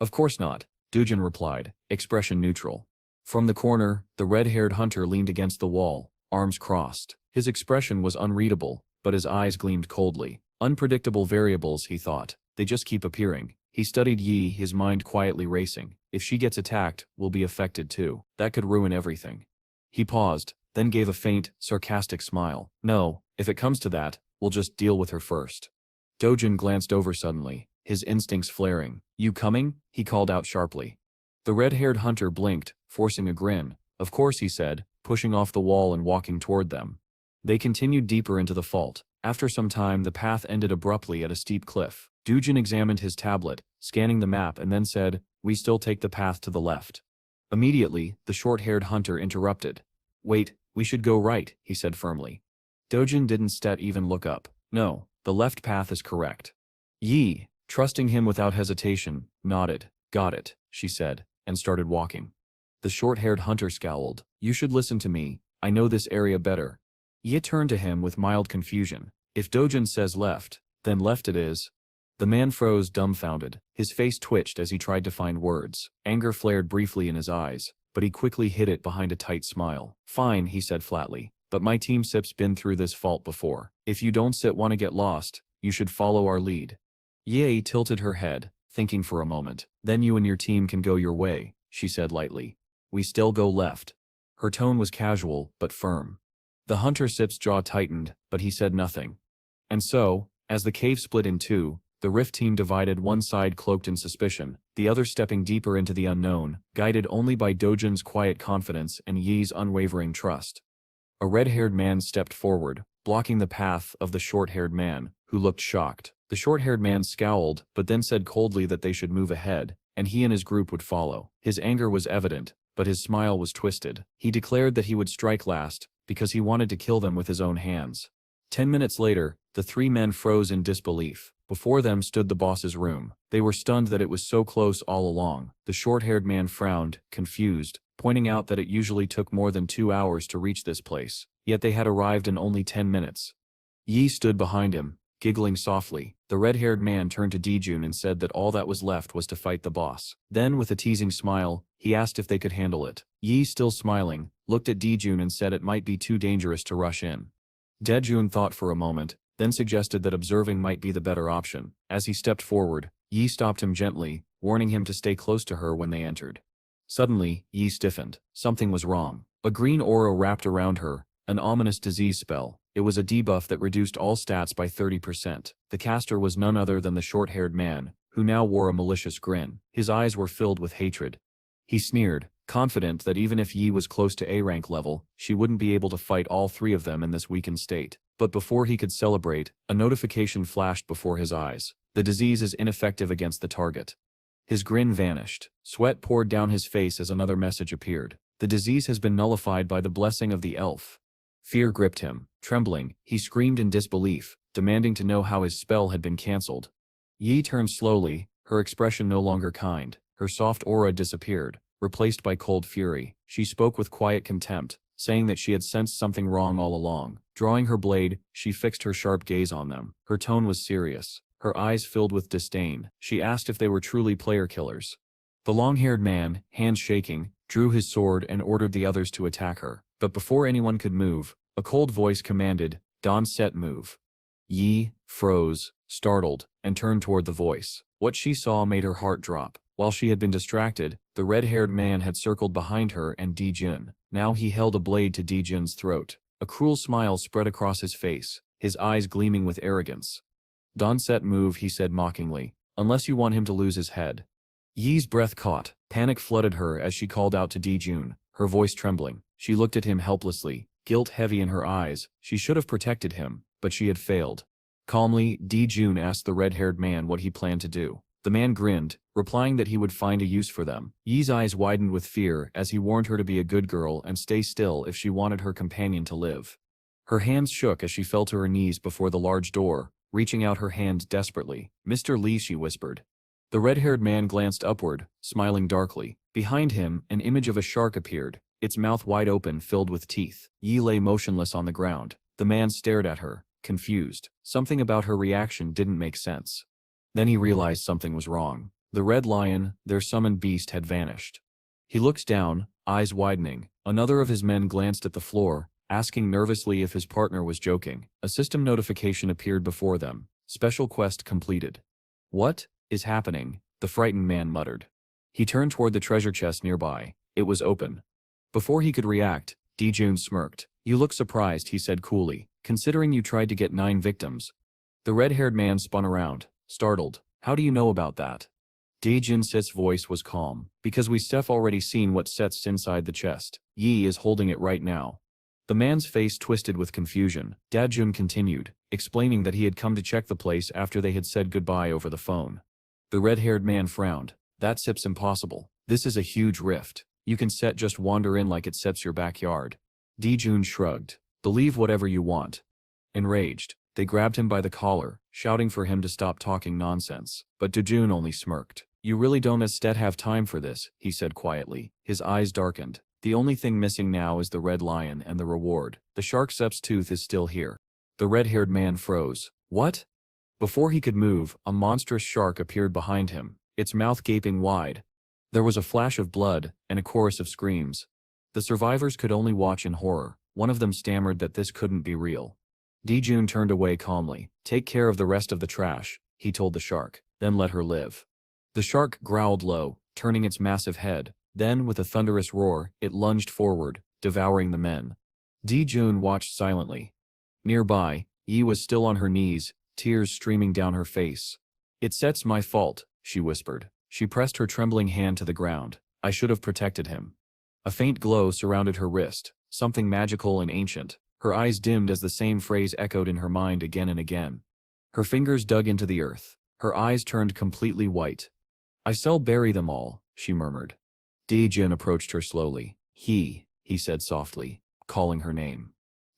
"Of course not," Dojin replied, expression neutral. From the corner, the red-haired hunter leaned against the wall, arms crossed. His expression was unreadable, but his eyes gleamed coldly. Unpredictable variables, he thought. They just keep appearing. He studied Yi, his mind quietly racing. If she gets attacked, we'll be affected too. That could ruin everything. He paused, then gave a faint, sarcastic smile. "No, if it comes to that, we'll just deal with her first." Dojin glanced over suddenly, his instincts flaring. "You coming?" he called out sharply. The red-haired hunter blinked, forcing a grin. "Of course," he said, pushing off the wall and walking toward them. They continued deeper into the fault. After some time, the path ended abruptly at a steep cliff. Dojin examined his tablet, scanning the map, and then said, "We still take the path to the left." Immediately, the short-haired hunter interrupted. "Wait, we should go right," he said firmly. Dojin didn't even look up. "No, the left path is correct." Yi, trusting him without hesitation, nodded. "Got it," she said, and started walking. The short-haired hunter scowled. "You should listen to me. I know this area better." Yi turned to him with mild confusion. If Dojin says left, then left it is. The man froze dumbfounded. His face twitched as he tried to find words. Anger flared briefly in his eyes, but he quickly hid it behind a tight smile. Fine, he said flatly. But my team SIP's been through this fault before. If you don't wanna get lost, you should follow our lead. Ye tilted her head, thinking for a moment. Then you and your team can go your way, she said lightly. We still go left. Her tone was casual, but firm. The hunter SIP's jaw tightened, but he said nothing. And so, as the cave split in two, the Rift team divided, one side cloaked in suspicion, the other stepping deeper into the unknown, guided only by Dojin's quiet confidence and Yi's unwavering trust. A red-haired man stepped forward, blocking the path of the short-haired man, who looked shocked. The short-haired man scowled, but then said coldly that they should move ahead, and he and his group would follow. His anger was evident, but his smile was twisted. He declared that he would strike last, because he wanted to kill them with his own hands. 10 minutes later, the three men froze in disbelief. Before them stood the boss's room. They were stunned that it was so close all along. The short-haired man frowned, confused, pointing out that it usually took more than 2 hours to reach this place, yet they had arrived in only 10 minutes. Yi stood behind him, giggling softly. The red-haired man turned to Dijun and said that all that was left was to fight the boss. Then, with a teasing smile, he asked if they could handle it. Yi, still smiling, looked at Dijun and said it might be too dangerous to rush in. Dejun thought for a moment, then suggested that observing might be the better option. As he stepped forward, Yi stopped him gently, warning him to stay close to her when they entered. Suddenly, Yi stiffened. Something was wrong. A green aura wrapped around her, an ominous disease spell. It was a debuff that reduced all stats by 30%. The caster was none other than the short-haired man, who now wore a malicious grin. His eyes were filled with hatred. He sneered, confident that even if Yi was close to A-rank level, she wouldn't be able to fight all three of them in this weakened state. But before he could celebrate, a notification flashed before his eyes. The disease is ineffective against the target. His grin vanished. Sweat poured down his face as another message appeared. The disease has been nullified by the blessing of the elf. Fear gripped him. Trembling, he screamed in disbelief, demanding to know how his spell had been cancelled. Yi turned slowly, her expression no longer kind. Her soft aura disappeared, replaced by cold fury. She spoke with quiet contempt, saying that she had sensed something wrong all along. Drawing her blade, she fixed her sharp gaze on them. Her tone was serious, her eyes filled with disdain. She asked if they were truly player killers. The long-haired man, hands shaking, drew his sword and ordered the others to attack her. But before anyone could move, a cold voice commanded, "Don set move." Yi froze, startled, and turned toward the voice. What she saw made her heart drop. While she had been distracted, the red-haired man had circled behind her and Dijun. Now he held a blade to Dijun's throat. A cruel smile spread across his face, his eyes gleaming with arrogance. "Don set move," he said mockingly, "unless you want him to lose his head." Yi's breath caught. Panic flooded her as she called out to Dijun, her voice trembling. She looked at him helplessly, guilt heavy in her eyes. She should have protected him, but she had failed. Calmly, Dijun asked the red-haired man what he planned to do. The man grinned, replying that he would find a use for them. Yi's eyes widened with fear as he warned her to be a good girl and stay still if she wanted her companion to live. Her hands shook as she fell to her knees before the large door, reaching out her hand desperately. "Mr. Li," she whispered. The red-haired man glanced upward, smiling darkly. Behind him, an image of a shark appeared, its mouth wide open, filled with teeth. Yi lay motionless on the ground. The man stared at her, confused. Something about her reaction didn't make sense. Then he realized something was wrong. The red lion, their summoned beast, had vanished. He looked down, eyes widening. Another of his men glanced at the floor, asking nervously if his partner was joking. A system notification appeared before them. Special quest completed. "What is happening?" the frightened man muttered. He turned toward the treasure chest nearby. It was open. Before he could react, Dijun smirked. "You look surprised," he said coolly, "considering you tried to get 9 victims." The red-haired man spun around, startled. "How do you know about that?" Dijun's voice was calm. "Because we've already seen what sits inside the chest. Yi is holding it right now." The man's face twisted with confusion. Dajun continued, explaining that he had come to check the place after they had said goodbye over the phone. The red-haired man frowned. "That SIP's impossible. This is a huge rift. You can just wander in like it SIP's your backyard." Dijun shrugged. "Believe whatever you want." Enraged, they grabbed him by the collar, shouting for him to stop talking nonsense. But Dijun only smirked. "You really don't have time for this," he said quietly. His eyes darkened. "The only thing missing now is the red lion and the reward. The shark SIP's tooth is still here." The red-haired man froze. What? Before he could move, a monstrous shark appeared behind him, its mouth gaping wide. There was a flash of blood, and a chorus of screams. The survivors could only watch in horror. One of them stammered that this couldn't be real. Dijun turned away calmly. Take care of the rest of the trash, he told the shark, then let her live. The shark growled low, turning its massive head. Then, with a thunderous roar, it lunged forward, devouring the men. Dijun watched silently. Nearby, Yi was still on her knees, tears streaming down her face. It's my fault, she whispered. She pressed her trembling hand to the ground. I should have protected him. A faint glow surrounded her wrist, something magical and ancient. Her eyes dimmed as the same phrase echoed in her mind again and again. Her fingers dug into the earth. Her eyes turned completely white. I shall bury them all, she murmured. Dijun approached her slowly. He said softly, calling her name.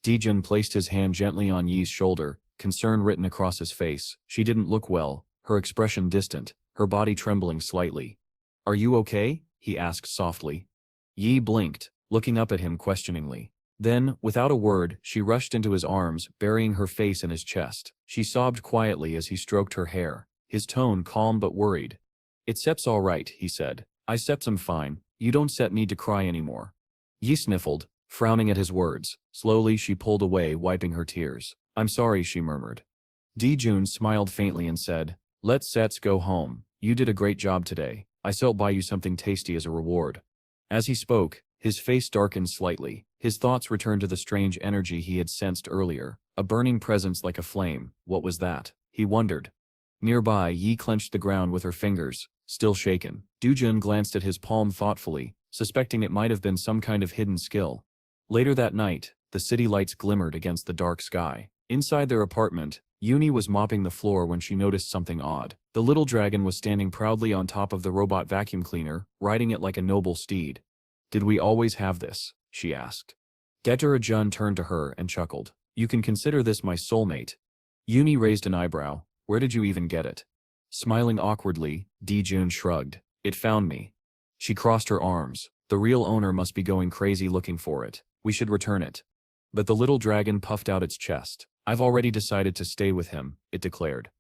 Dijun placed his hand gently on Yi's shoulder, concern written across his face. She didn't look well, her expression distant, her body trembling slightly. Are you okay? He asked softly. Yi blinked, looking up at him questioningly. Then, without a word, she rushed into his arms, burying her face in his chest. She sobbed quietly as he stroked her hair, his tone calm but worried. It's all right, he said. I'm fine. You don't need to cry anymore. Yi sniffled, frowning at his words. Slowly she pulled away, wiping her tears. I'm sorry, she murmured. Dijun smiled faintly and said, let's go home. You did a great job today. I'll buy you something tasty as a reward. As he spoke, his face darkened slightly. His thoughts returned to the strange energy he had sensed earlier, a burning presence like a flame. What was that? He wondered. Nearby, Yi clenched the ground with her fingers, still shaken. Dijun glanced at his palm thoughtfully, suspecting it might have been some kind of hidden skill. Later that night, the city lights glimmered against the dark sky. Inside their apartment, Uni was mopping the floor when she noticed something odd. The little dragon was standing proudly on top of the robot vacuum cleaner, riding it like a noble steed. Did we always have this? She asked. Jun turned to her and chuckled. You can consider this my soulmate. Uni raised an eyebrow. Where did you even get it? Smiling awkwardly, Dijun shrugged. It found me. She crossed her arms. The real owner must be going crazy looking for it. We should return it. But the little dragon puffed out its chest. I've already decided to stay with him, it declared.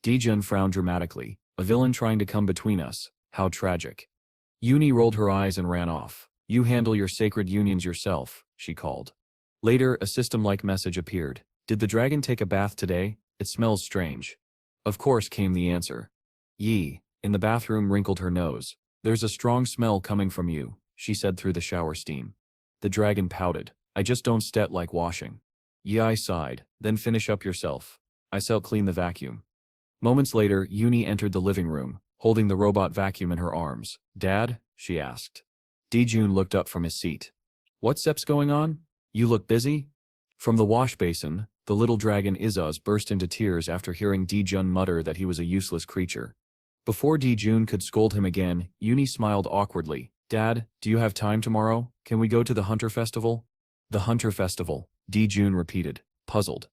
Dijun frowned dramatically. A villain trying to come between us. How tragic. Uni rolled her eyes and ran off. You handle your sacred unions yourself, she called. Later, a system-like message appeared. Did the dragon take a bath today? It smells strange. Of course, came the answer. Yi, in the bathroom, wrinkled her nose. There's a strong smell coming from you, she said through the shower steam. The dragon pouted. I just don't like washing. Yi sighed. Then finish up yourself. I'll clean the vacuum. Moments later, Uni entered the living room, holding the robot vacuum in her arms. Dad? She asked. Dijun looked up from his seat. What's going on? You look busy? From the wash basin, the little dragon Izaz burst into tears after hearing Dijun mutter that he was a useless creature. Before Dijun could scold him again, Uni smiled awkwardly. Dad, do you have time tomorrow? Can we go to the Hunter Festival? The Hunter Festival, Dijun repeated, puzzled.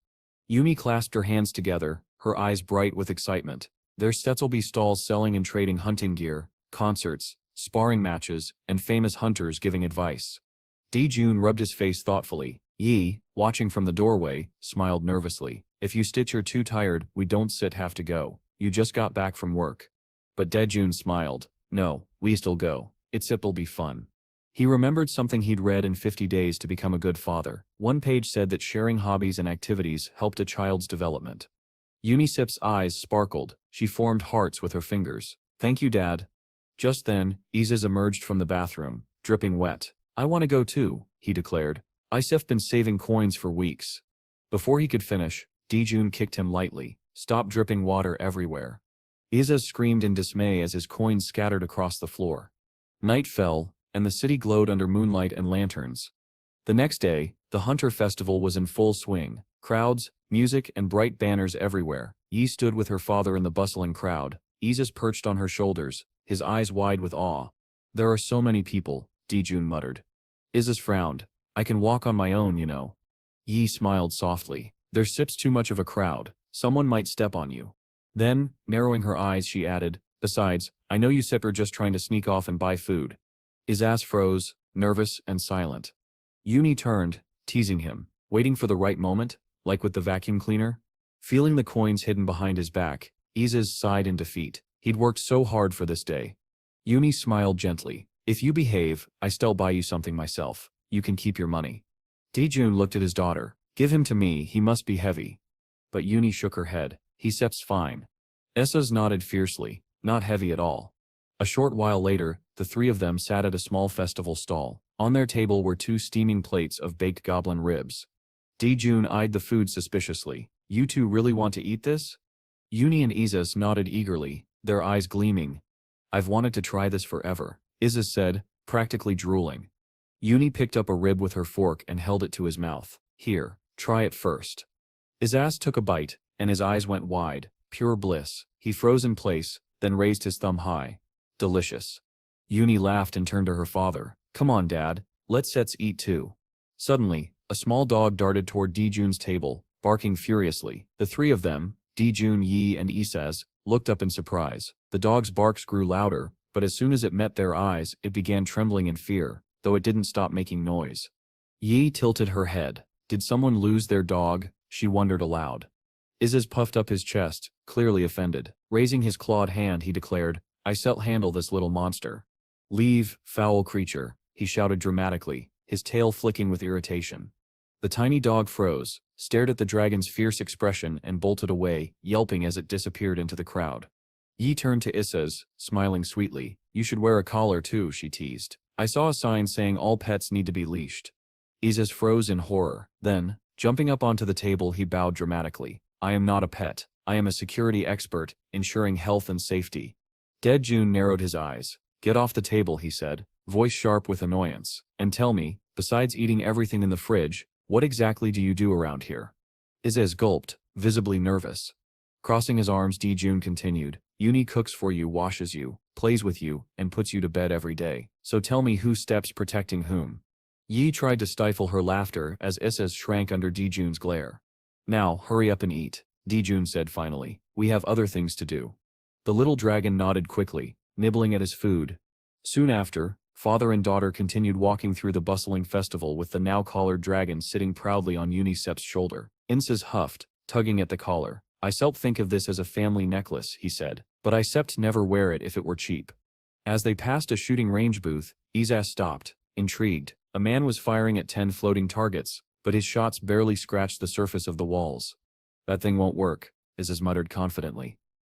Uni clasped her hands together, her eyes bright with excitement. There'll be stalls selling and trading hunting gear, concerts, sparring matches, and famous hunters giving advice. Dijun rubbed his face thoughtfully. Yi, watching from the doorway, smiled nervously. If you're too tired, we don't have to go. You just got back from work. But Dijun smiled. No, we still go. It'll be fun. He remembered something he'd read in 50 Days to Become a Good Father. One page said that sharing hobbies and activities helped a child's development. Unisip's eyes sparkled. She formed hearts with her fingers. Thank you, Dad. Just then, Izaz emerged from the bathroom, dripping wet. I want to go too, he declared. I've been saving coins for weeks. Before he could finish, Dijun kicked him lightly. Stop dripping water everywhere. Izaz screamed in dismay as his coins scattered across the floor. Night fell, and the city glowed under moonlight and lanterns. The next day, the Hunter Festival was in full swing. Crowds, music, and bright banners everywhere. Yi stood with her father in the bustling crowd. Izaz perched on her shoulders, his eyes wide with awe. There are so many people, Dijun muttered. Izaz frowned. I can walk on my own, you know. Yi smiled softly. There's too much of a crowd. Someone might step on you. Then, narrowing her eyes, she added, besides, I know you are just trying to sneak off and buy food. Izaz froze, nervous and silent. Uni turned, teasing him. Waiting for the right moment? Like with the vacuum cleaner? Feeling the coins hidden behind his back, Isis sighed in defeat. He'd worked so hard for this day. Uni smiled gently. If you behave, I still buy you something myself. You can keep your money. Dijun looked at his daughter. Give him to me, he must be heavy. But Uni shook her head. He seps fine. Essas nodded fiercely. Not heavy at all. A short while later, the three of them sat at a small festival stall. On their table were 2 steaming plates of baked goblin ribs. Dijun eyed the food suspiciously. You two really want to eat this? Uni and Isis nodded eagerly, their eyes gleaming. I've wanted to try this forever, Isis said, practically drooling. Uni picked up a rib with her fork and held it to his mouth. Here, try it first. Isis took a bite, and his eyes went wide. Pure bliss. He froze in place, then raised his thumb high. Delicious. Uni laughed and turned to her father. Come on, Dad, let's eat too. Suddenly, a small dog darted toward Dijun's table, barking furiously. The three of them, Dijun, Yi and Isis, looked up in surprise. The dog's barks grew louder, but as soon as it met their eyes, it began trembling in fear, though it didn't stop making noise. Yi tilted her head. Did someone lose their dog? She wondered aloud. Isis puffed up his chest, clearly offended. Raising his clawed hand, he declared, I shall handle this little monster. Leave, foul creature, he shouted dramatically, his tail flicking with irritation. The tiny dog froze, stared at the dragon's fierce expression and bolted away, yelping as it disappeared into the crowd. Yi turned to Isis, smiling sweetly. You should wear a collar too, she teased. I saw a sign saying all pets need to be leashed. Isis froze in horror. Then, jumping up onto the table, he bowed dramatically. I am not a pet. I am a security expert, ensuring health and safety. Dijun narrowed his eyes. Get off the table, he said, voice sharp with annoyance. And tell me, besides eating everything in the fridge, what exactly do you do around here? Isis gulped, visibly nervous. Crossing his arms, Dijun continued. Uni cooks for you, washes you, plays with you, and puts you to bed every day. So tell me who steps protecting whom. Yi tried to stifle her laughter as Isis shrank under Dijun's glare. Now, hurry up and eat, Dijun said finally. We have other things to do. The little dragon nodded quickly, nibbling at his food. Soon after, father and daughter continued walking through the bustling festival with the now collared dragon sitting proudly on Unisep's shoulder. Isis huffed, tugging at the collar. I self think of this as a family necklace, he said, but I sept never wear it if it were cheap. As they passed a shooting range booth, Isis stopped, intrigued. A man was firing at 10 floating targets, but his shots barely scratched the surface of the walls. That thing won't work, Isis muttered confidently.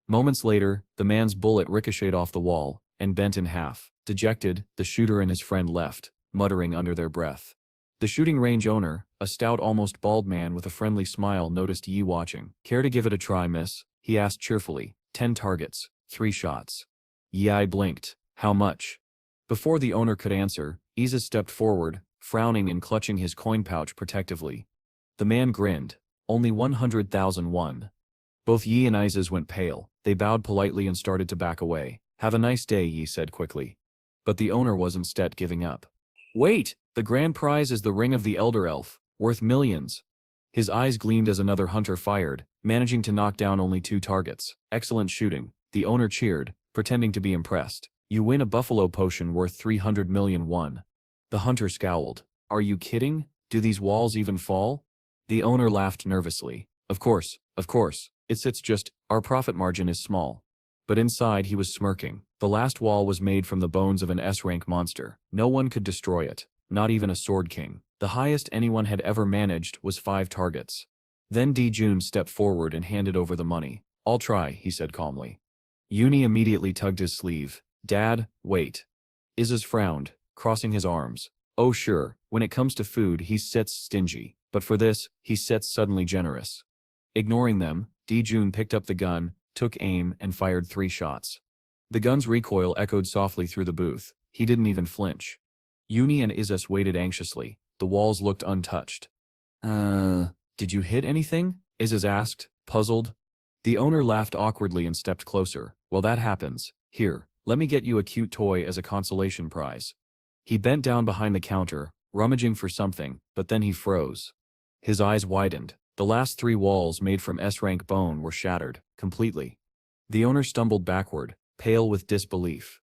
Moments later, the man's bullet ricocheted off the wall and bent in half. Dejected, the shooter and his friend left, muttering under their breath. The shooting range owner, a stout, almost bald man with a friendly smile, noticed Yi watching. Care to give it a try, miss? He asked cheerfully. 10 targets, 3 shots. Yi blinked. How much? Before the owner could answer, Isis stepped forward, frowning and clutching his coin pouch protectively. The man grinned. Only 100,000 won. Both Yi and Isis went pale. They bowed politely and started to back away. Have a nice day, Yi said quickly. But the owner wasn't instead giving up. Wait! The grand prize is the ring of the Elder Elf, worth millions. His eyes gleamed as another hunter fired, managing to knock down only 2 targets. Excellent shooting. The owner cheered, pretending to be impressed. You win a buffalo potion worth 300 million won. The hunter scowled. Are you kidding? Do these walls even fall? The owner laughed nervously. Of course. It's just, our profit margin is small. But inside he was smirking. The last wall was made from the bones of an S-rank monster. No one could destroy it, not even a sword king. The highest anyone had ever managed was 5 targets. Then Dijun stepped forward and handed over the money. I'll try, he said calmly. Uni immediately tugged his sleeve. Dad, wait. Isis frowned, crossing his arms. Oh sure, when it comes to food he sits stingy, but for this, he sits suddenly generous. Ignoring them, Dijun picked up the gun, took aim and fired 3 shots. The gun's recoil echoed softly through the booth. He didn't even flinch. Uni and Isis waited anxiously. The walls looked untouched. Did you hit anything? Isis asked, puzzled. The owner laughed awkwardly and stepped closer. Well, that happens. Here, let me get you a cute toy as a consolation prize. He bent down behind the counter, rummaging for something, but then he froze. His eyes widened. The last 3 walls made from S-rank bone were shattered, completely. The owner stumbled backward, pale with disbelief.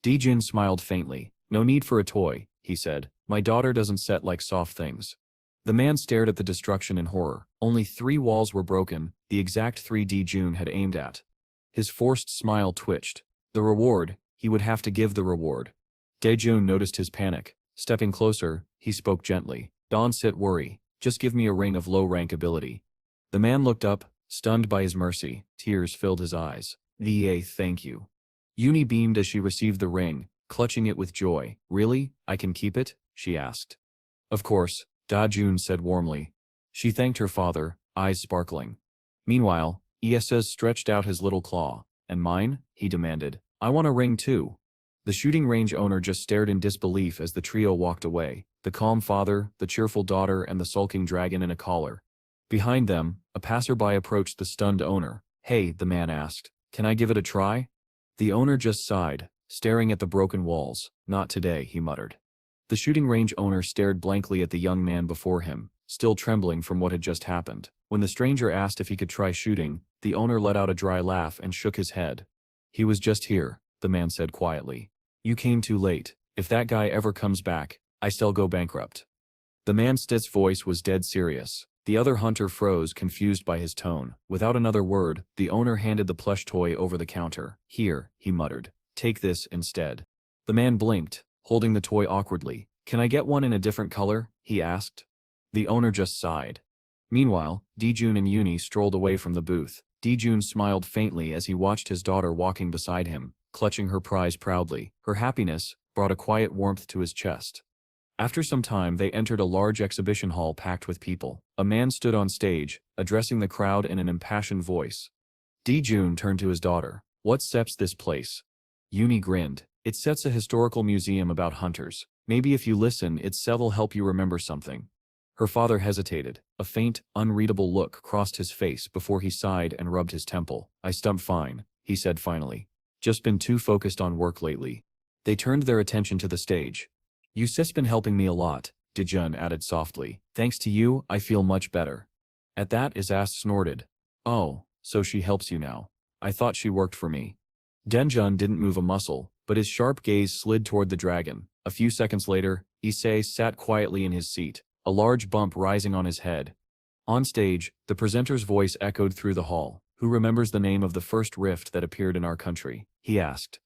Dijun smiled faintly. No need for a toy, he said. My daughter doesn't set like soft things. The man stared at the destruction in horror. Only 3 walls were broken, the exact 3D June had aimed at. His forced smile twitched. The reward, he would have to give the reward. Daejun noticed his panic. Stepping closer, he spoke gently. Don't sit worry, just give me a ring of low-rank ability. The man looked up, stunned by his mercy. Tears filled his eyes. Thank you. Uni beamed as she received the ring, clutching it with joy. Really? I can keep it? She asked. Of course, Daejun said warmly. She thanked her father, eyes sparkling. Meanwhile, Ieses stretched out his little claw. And mine? He demanded. I want a ring too. The shooting range owner just stared in disbelief as the trio walked away, the calm father, the cheerful daughter, and the sulking dragon in a collar. Behind them, a passerby approached the stunned owner. Hey, the man asked, can I give it a try? The owner just sighed, staring at the broken walls. Not today, he muttered. The shooting range owner stared blankly at the young man before him, still trembling from what had just happened. When the stranger asked if he could try shooting, the owner let out a dry laugh and shook his head. He was just here, the man said quietly. You came too late. If that guy ever comes back, I still go bankrupt. The man's voice was dead serious. The other hunter froze, confused by his tone. Without another word, the owner handed the plush toy over the counter. Here, he muttered. Take this instead. The man blinked, holding the toy awkwardly. Can I get one in a different color? He asked. The owner just sighed. Meanwhile, Daejun and Uni strolled away from the booth. Daejun smiled faintly as he watched his daughter walking beside him, clutching her prize proudly. Her happiness brought a quiet warmth to his chest. After some time they entered a large exhibition hall packed with people. A man stood on stage, addressing the crowd in an impassioned voice. Daejun turned to his daughter. What sets this place? Uni grinned. It sets a historical museum about hunters. Maybe if you listen, it'll help you remember something. Her father hesitated. A faint, unreadable look crossed his face before he sighed and rubbed his temple. I stumped fine, he said finally. Just been too focused on work lately. They turned their attention to the stage. You've been helping me a lot, Daejun added softly. Thanks to you, I feel much better. At that, Isas snorted. Oh, so she helps you now. I thought she worked for me. Daejun didn't move a muscle, but his sharp gaze slid toward the dragon. A few seconds later, Issei sat quietly in his seat, a large bump rising on his head. On stage, the presenter's voice echoed through the hall. Who remembers the name of the first rift that appeared in our country? He asked.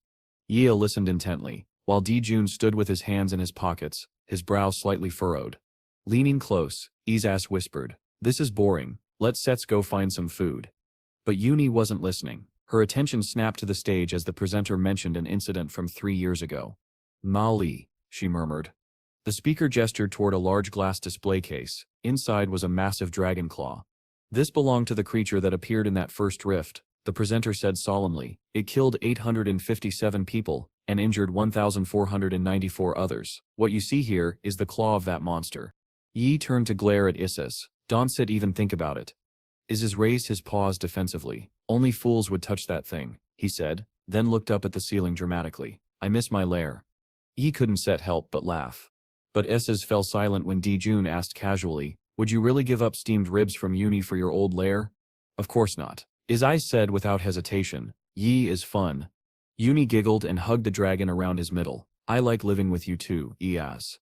Yea listened intently, while Daejun stood with his hands in his pockets, his brow slightly furrowed. Leaning close, Isas whispered, This is boring, let's go find some food. But Uni wasn't listening. Her attention snapped to the stage as the presenter mentioned an incident from 3 years ago. Mali, she murmured. The speaker gestured toward a large glass display case. Inside was a massive dragon claw. This belonged to the creature that appeared in that first rift, the presenter said solemnly. It killed 857 people and injured 1,494 others. What you see here is the claw of that monster. Yi turned to glare at Isses. Don't sit even think about it. Isses raised his paws defensively. Only fools would touch that thing, he said, then looked up at the ceiling dramatically. I miss my lair. Yi couldn't help but laugh. But Isses fell silent when Daejun asked casually, Would you really give up steamed ribs from Uni for your old lair? Of course not. Isai said without hesitation. Yi is fun. Uni giggled and hugged the dragon around his middle. I like living with you too, Iaz.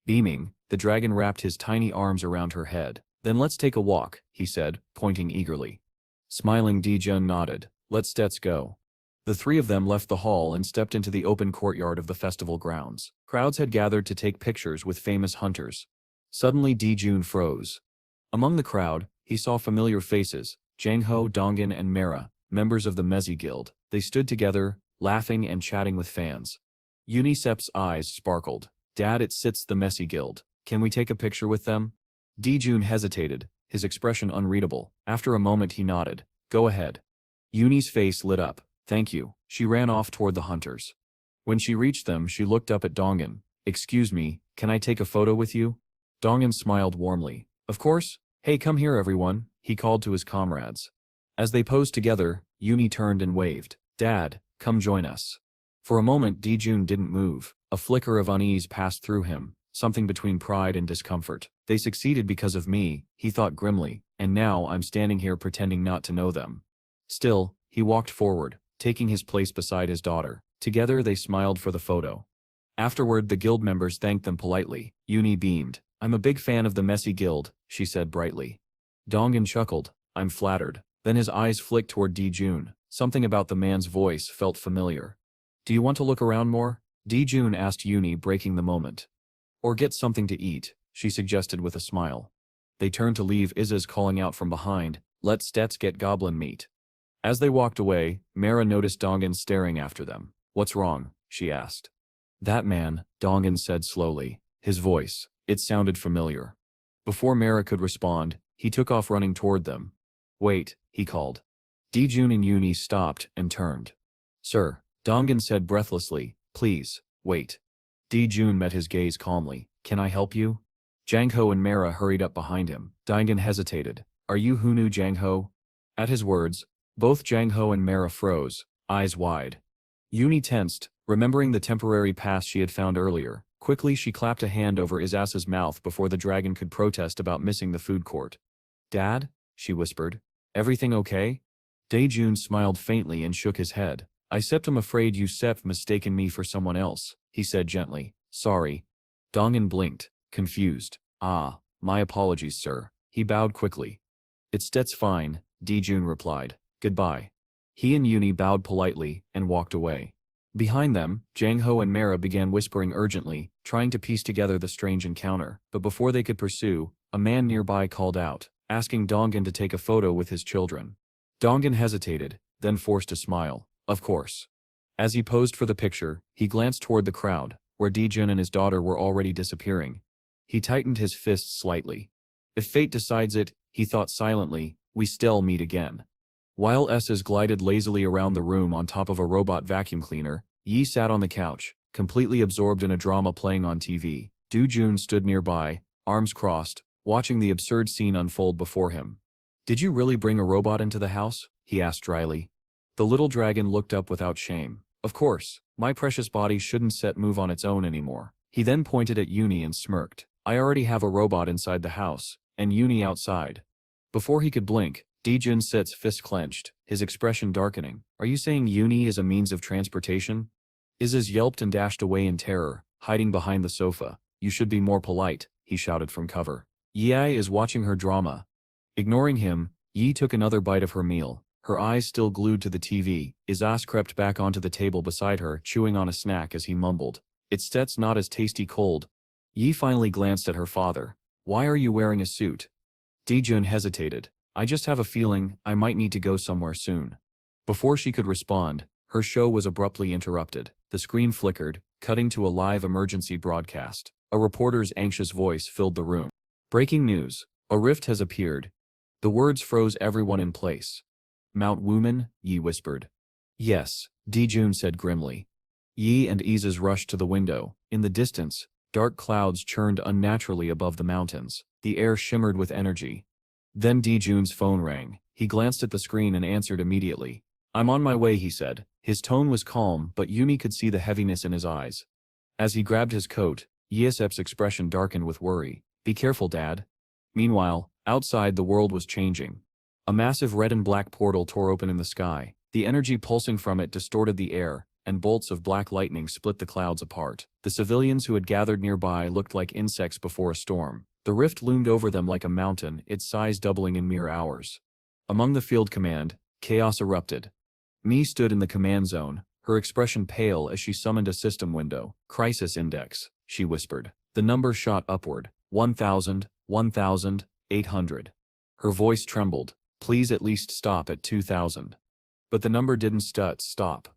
Beaming, the dragon wrapped his tiny arms around her head. Then let's take a walk, he said, pointing eagerly. Smiling, Daejun nodded. Let's go. The three of them left the hall and stepped into the open courtyard of the festival grounds. Crowds had gathered to take pictures with famous hunters. Suddenly Daejun froze. Among the crowd, he saw familiar faces, Jangho, Dongan and Mera, members of the Mezi Guild. They stood together, laughing and chatting with fans. Unisep's eyes sparkled. Dad, it sits the Mezi Guild. Can we take a picture with them? Daejun hesitated, his expression unreadable. After a moment he nodded. Go ahead. Uni's face lit up. Thank you. She ran off toward the hunters. When she reached them, she looked up at Dongan. Excuse me, can I take a photo with you? Dongan smiled warmly. Of course. Hey, come here everyone, he called to his comrades. As they posed together, Uni turned and waved. Dad, come join us. For a moment Daejun didn't move. A flicker of unease passed through him, something between pride and discomfort. They succeeded because of me, he thought grimly, and now I'm standing here pretending not to know them. Still, he walked forward, taking his place beside his daughter. Together they smiled for the photo. Afterward the guild members thanked them politely. Uni beamed. I'm a big fan of the Messy Guild, she said brightly. Dongan chuckled. I'm flattered. Then his eyes flicked toward Di-jun. Something about the man's voice felt familiar. Do you want to look around more? Di-jun asked Uni, breaking the moment. Or get something to eat, she suggested with a smile. They turned to leave. Izza's calling out from behind, let's get goblin meat. As they walked away, Mara noticed Dongan staring after them. What's wrong? She asked. That man, Dongan said slowly. His voice, it sounded familiar. Before Mara could respond, he took off running toward them. Wait, he called. Di-jun and Uni stopped and turned. Sir, Dongan said breathlessly, please, wait. Di-jun met his gaze calmly. Can I help you? Jang-ho and Mara hurried up behind him. Dongan hesitated. Are you Hunu Jang-ho? At his words, both Jang-ho and Mara froze, eyes wide. Uni tensed, remembering the temporary pass she had found earlier. Quickly she clapped a hand over Isasa's mouth before the dragon could protest about missing the food court. Dad? She whispered. Everything okay? Dae-jun smiled faintly and shook his head. I'm afraid you mistaken me for someone else, he said gently. Sorry. Dongan blinked, confused. Ah, my apologies, sir. He bowed quickly. That's fine, Di-jun replied. Goodbye. He and Uni bowed politely and walked away. Behind them, Jang-ho and Mara began whispering urgently, trying to piece together the strange encounter, but before they could pursue, a man nearby called out, asking Dongan to take a photo with his children. Dongan hesitated, then forced a smile. Of course. As he posed for the picture, he glanced toward the crowd, where Di-jun and his daughter were already disappearing. He tightened his fists slightly. If fate decides it, he thought silently, we still meet again. While S's glided lazily around the room on top of a robot vacuum cleaner, Yi sat on the couch, completely absorbed in a drama playing on TV. Do-jun stood nearby, arms crossed, watching the absurd scene unfold before him. Did you really bring a robot into the house? He asked dryly. The little dragon looked up without shame. Of course, my precious body shouldn't move on its own anymore. He then pointed at Uni and smirked. I already have a robot inside the house, and Uni outside. Before he could blink, Di-jun Set's fist clenched, his expression darkening. Are you saying Uni is a means of transportation? Izaz yelped and dashed away in terror, hiding behind the sofa. You should be more polite, he shouted from cover. Yi is watching her drama. Ignoring him, Yi took another bite of her meal. Her eyes still glued to the TV, Izaz crept back onto the table beside her, chewing on a snack as he mumbled. It's not as tasty cold. Yi finally glanced at her father. Why are you wearing a suit? Di-jun hesitated. I just have a feeling I might need to go somewhere soon. Before she could respond, her show was abruptly interrupted. The screen flickered, cutting to a live emergency broadcast. A reporter's anxious voice filled the room. Breaking news. A rift has appeared. The words froze everyone in place. Mount Wuman, Yi whispered. Yes, Di-jun said grimly. Yi and Izaz rushed to the window. In the distance, dark clouds churned unnaturally above the mountains. The air shimmered with energy. Then Di-jun's phone rang. He glanced at the screen and answered immediately. I'm on my way, he said. His tone was calm, but Uni could see the heaviness in his eyes. As he grabbed his coat, Yesep's expression darkened with worry. Be careful, Dad. Meanwhile, outside the world was changing. A massive red and black portal tore open in the sky. The energy pulsing from it distorted the air, and bolts of black lightning split the clouds apart. The civilians who had gathered nearby looked like insects before a storm. The rift loomed over them like a mountain, its size doubling in mere hours. Among the field command, chaos erupted. Mi stood in the command zone, her expression pale as she summoned a system window. Crisis index, she whispered. The number shot upward. 1,000, 1,800. Her voice trembled. Please at least stop at 2,000. But the number didn't stop.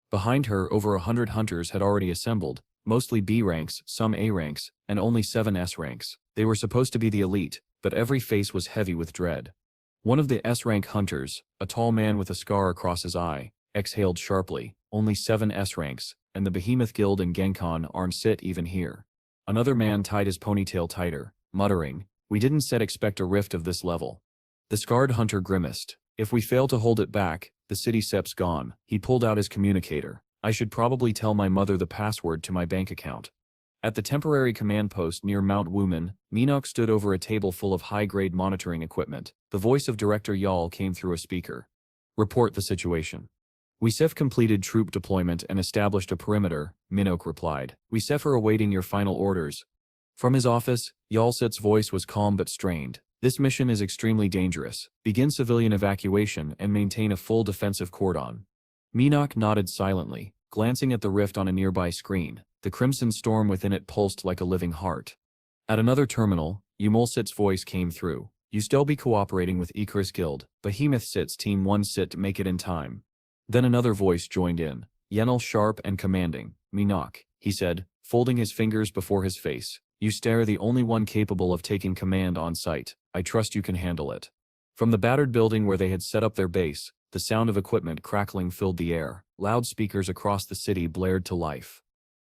Behind her, over 100 hunters had already assembled, mostly B ranks, some A ranks, and only 7 S ranks. They were supposed to be the elite, but every face was heavy with dread. One of the S-rank hunters, a tall man with a scar across his eye, exhaled sharply. Only 7 S ranks, and the Behemoth Guild and Genkan aren't sit even here. Another man tied his ponytail tighter, muttering, we didn't expect a rift of this level. The scarred hunter grimaced. If we fail to hold it back, the city sep's gone. He pulled out his communicator. I should probably tell my mother the password to my bank account. At the temporary command post near Mount Wuman, Minok stood over a table full of high-grade monitoring equipment. The voice of Director Yal came through a speaker. Report the situation. WeSef completed troop deployment and established a perimeter, Minok replied. WeSef are awaiting your final orders. From his office, Yalset's voice was calm but strained. This mission is extremely dangerous. Begin civilian evacuation and maintain a full defensive cordon. Minok nodded silently, glancing at the rift on a nearby screen. The crimson storm within it pulsed like a living heart. At another terminal, Yumulsit's voice came through. You still be cooperating with Icarus Guild. Behemoth Sits Team 1 sit to make it in time. Then another voice joined in. Yenel sharp and commanding. Minok, he said, folding his fingers before his face. You stare the only one capable of taking command on site. I trust you can handle it. From the battered building where they had set up their base, the sound of equipment crackling filled the air. Loudspeakers across the city blared to life.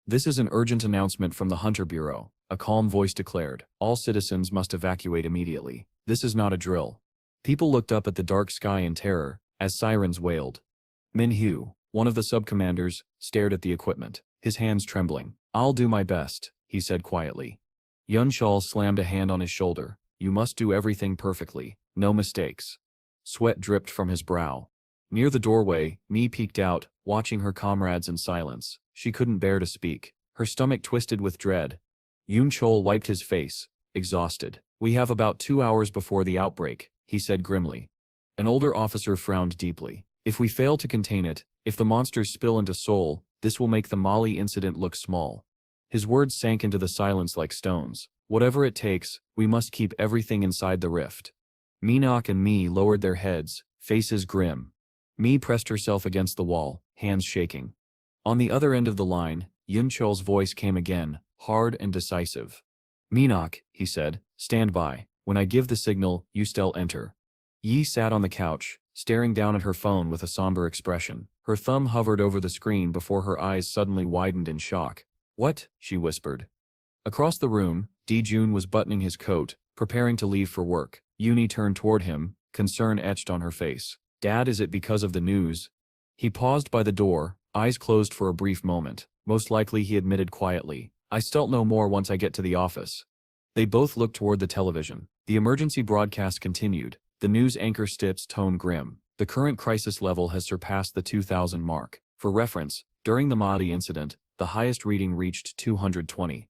This is an urgent announcement from the Hunter Bureau, a calm voice declared. All citizens must evacuate immediately. This is not a drill. People looked up at the dark sky in terror, as sirens wailed. Minhwa, one of the sub-commanders, stared at the equipment, his hands trembling. I'll do my best, he said quietly. Yunchal slammed a hand on his shoulder. You must do everything perfectly, no mistakes. Sweat dripped from his brow. Near the doorway, Mi peeked out, watching her comrades in silence. She couldn't bear to speak. Her stomach twisted with dread. Yunchol wiped his face, exhausted. We have about 2 hours before the outbreak, he said grimly. An older officer frowned deeply. If we fail to contain it, if the monsters spill into Seoul, this will make the Mali incident look small. His words sank into the silence like stones. Whatever it takes, we must keep everything inside the rift. Minok and Mi lowered their heads, faces grim. Mi pressed herself against the wall, hands shaking. On the other end of the line, Yunchol's voice came again, hard and decisive. Minok, he said, stand by. When I give the signal, you still enter. Yi sat on the couch, staring down at her phone with a somber expression. Her thumb hovered over the screen before her eyes suddenly widened in shock. What? She whispered. Across the room, Jun was buttoning his coat, preparing to leave for work. Uni turned toward him, concern etched on her face. Dad, is it because of the news? He paused by the door, eyes closed for a brief moment. Most likely, he admitted quietly. I still know more once I get to the office. They both looked toward the television. The emergency broadcast continued. The news anchor Stips tone grim. The current crisis level has surpassed the 2,000 mark. For reference, during the Mahdi incident, the highest reading reached 220.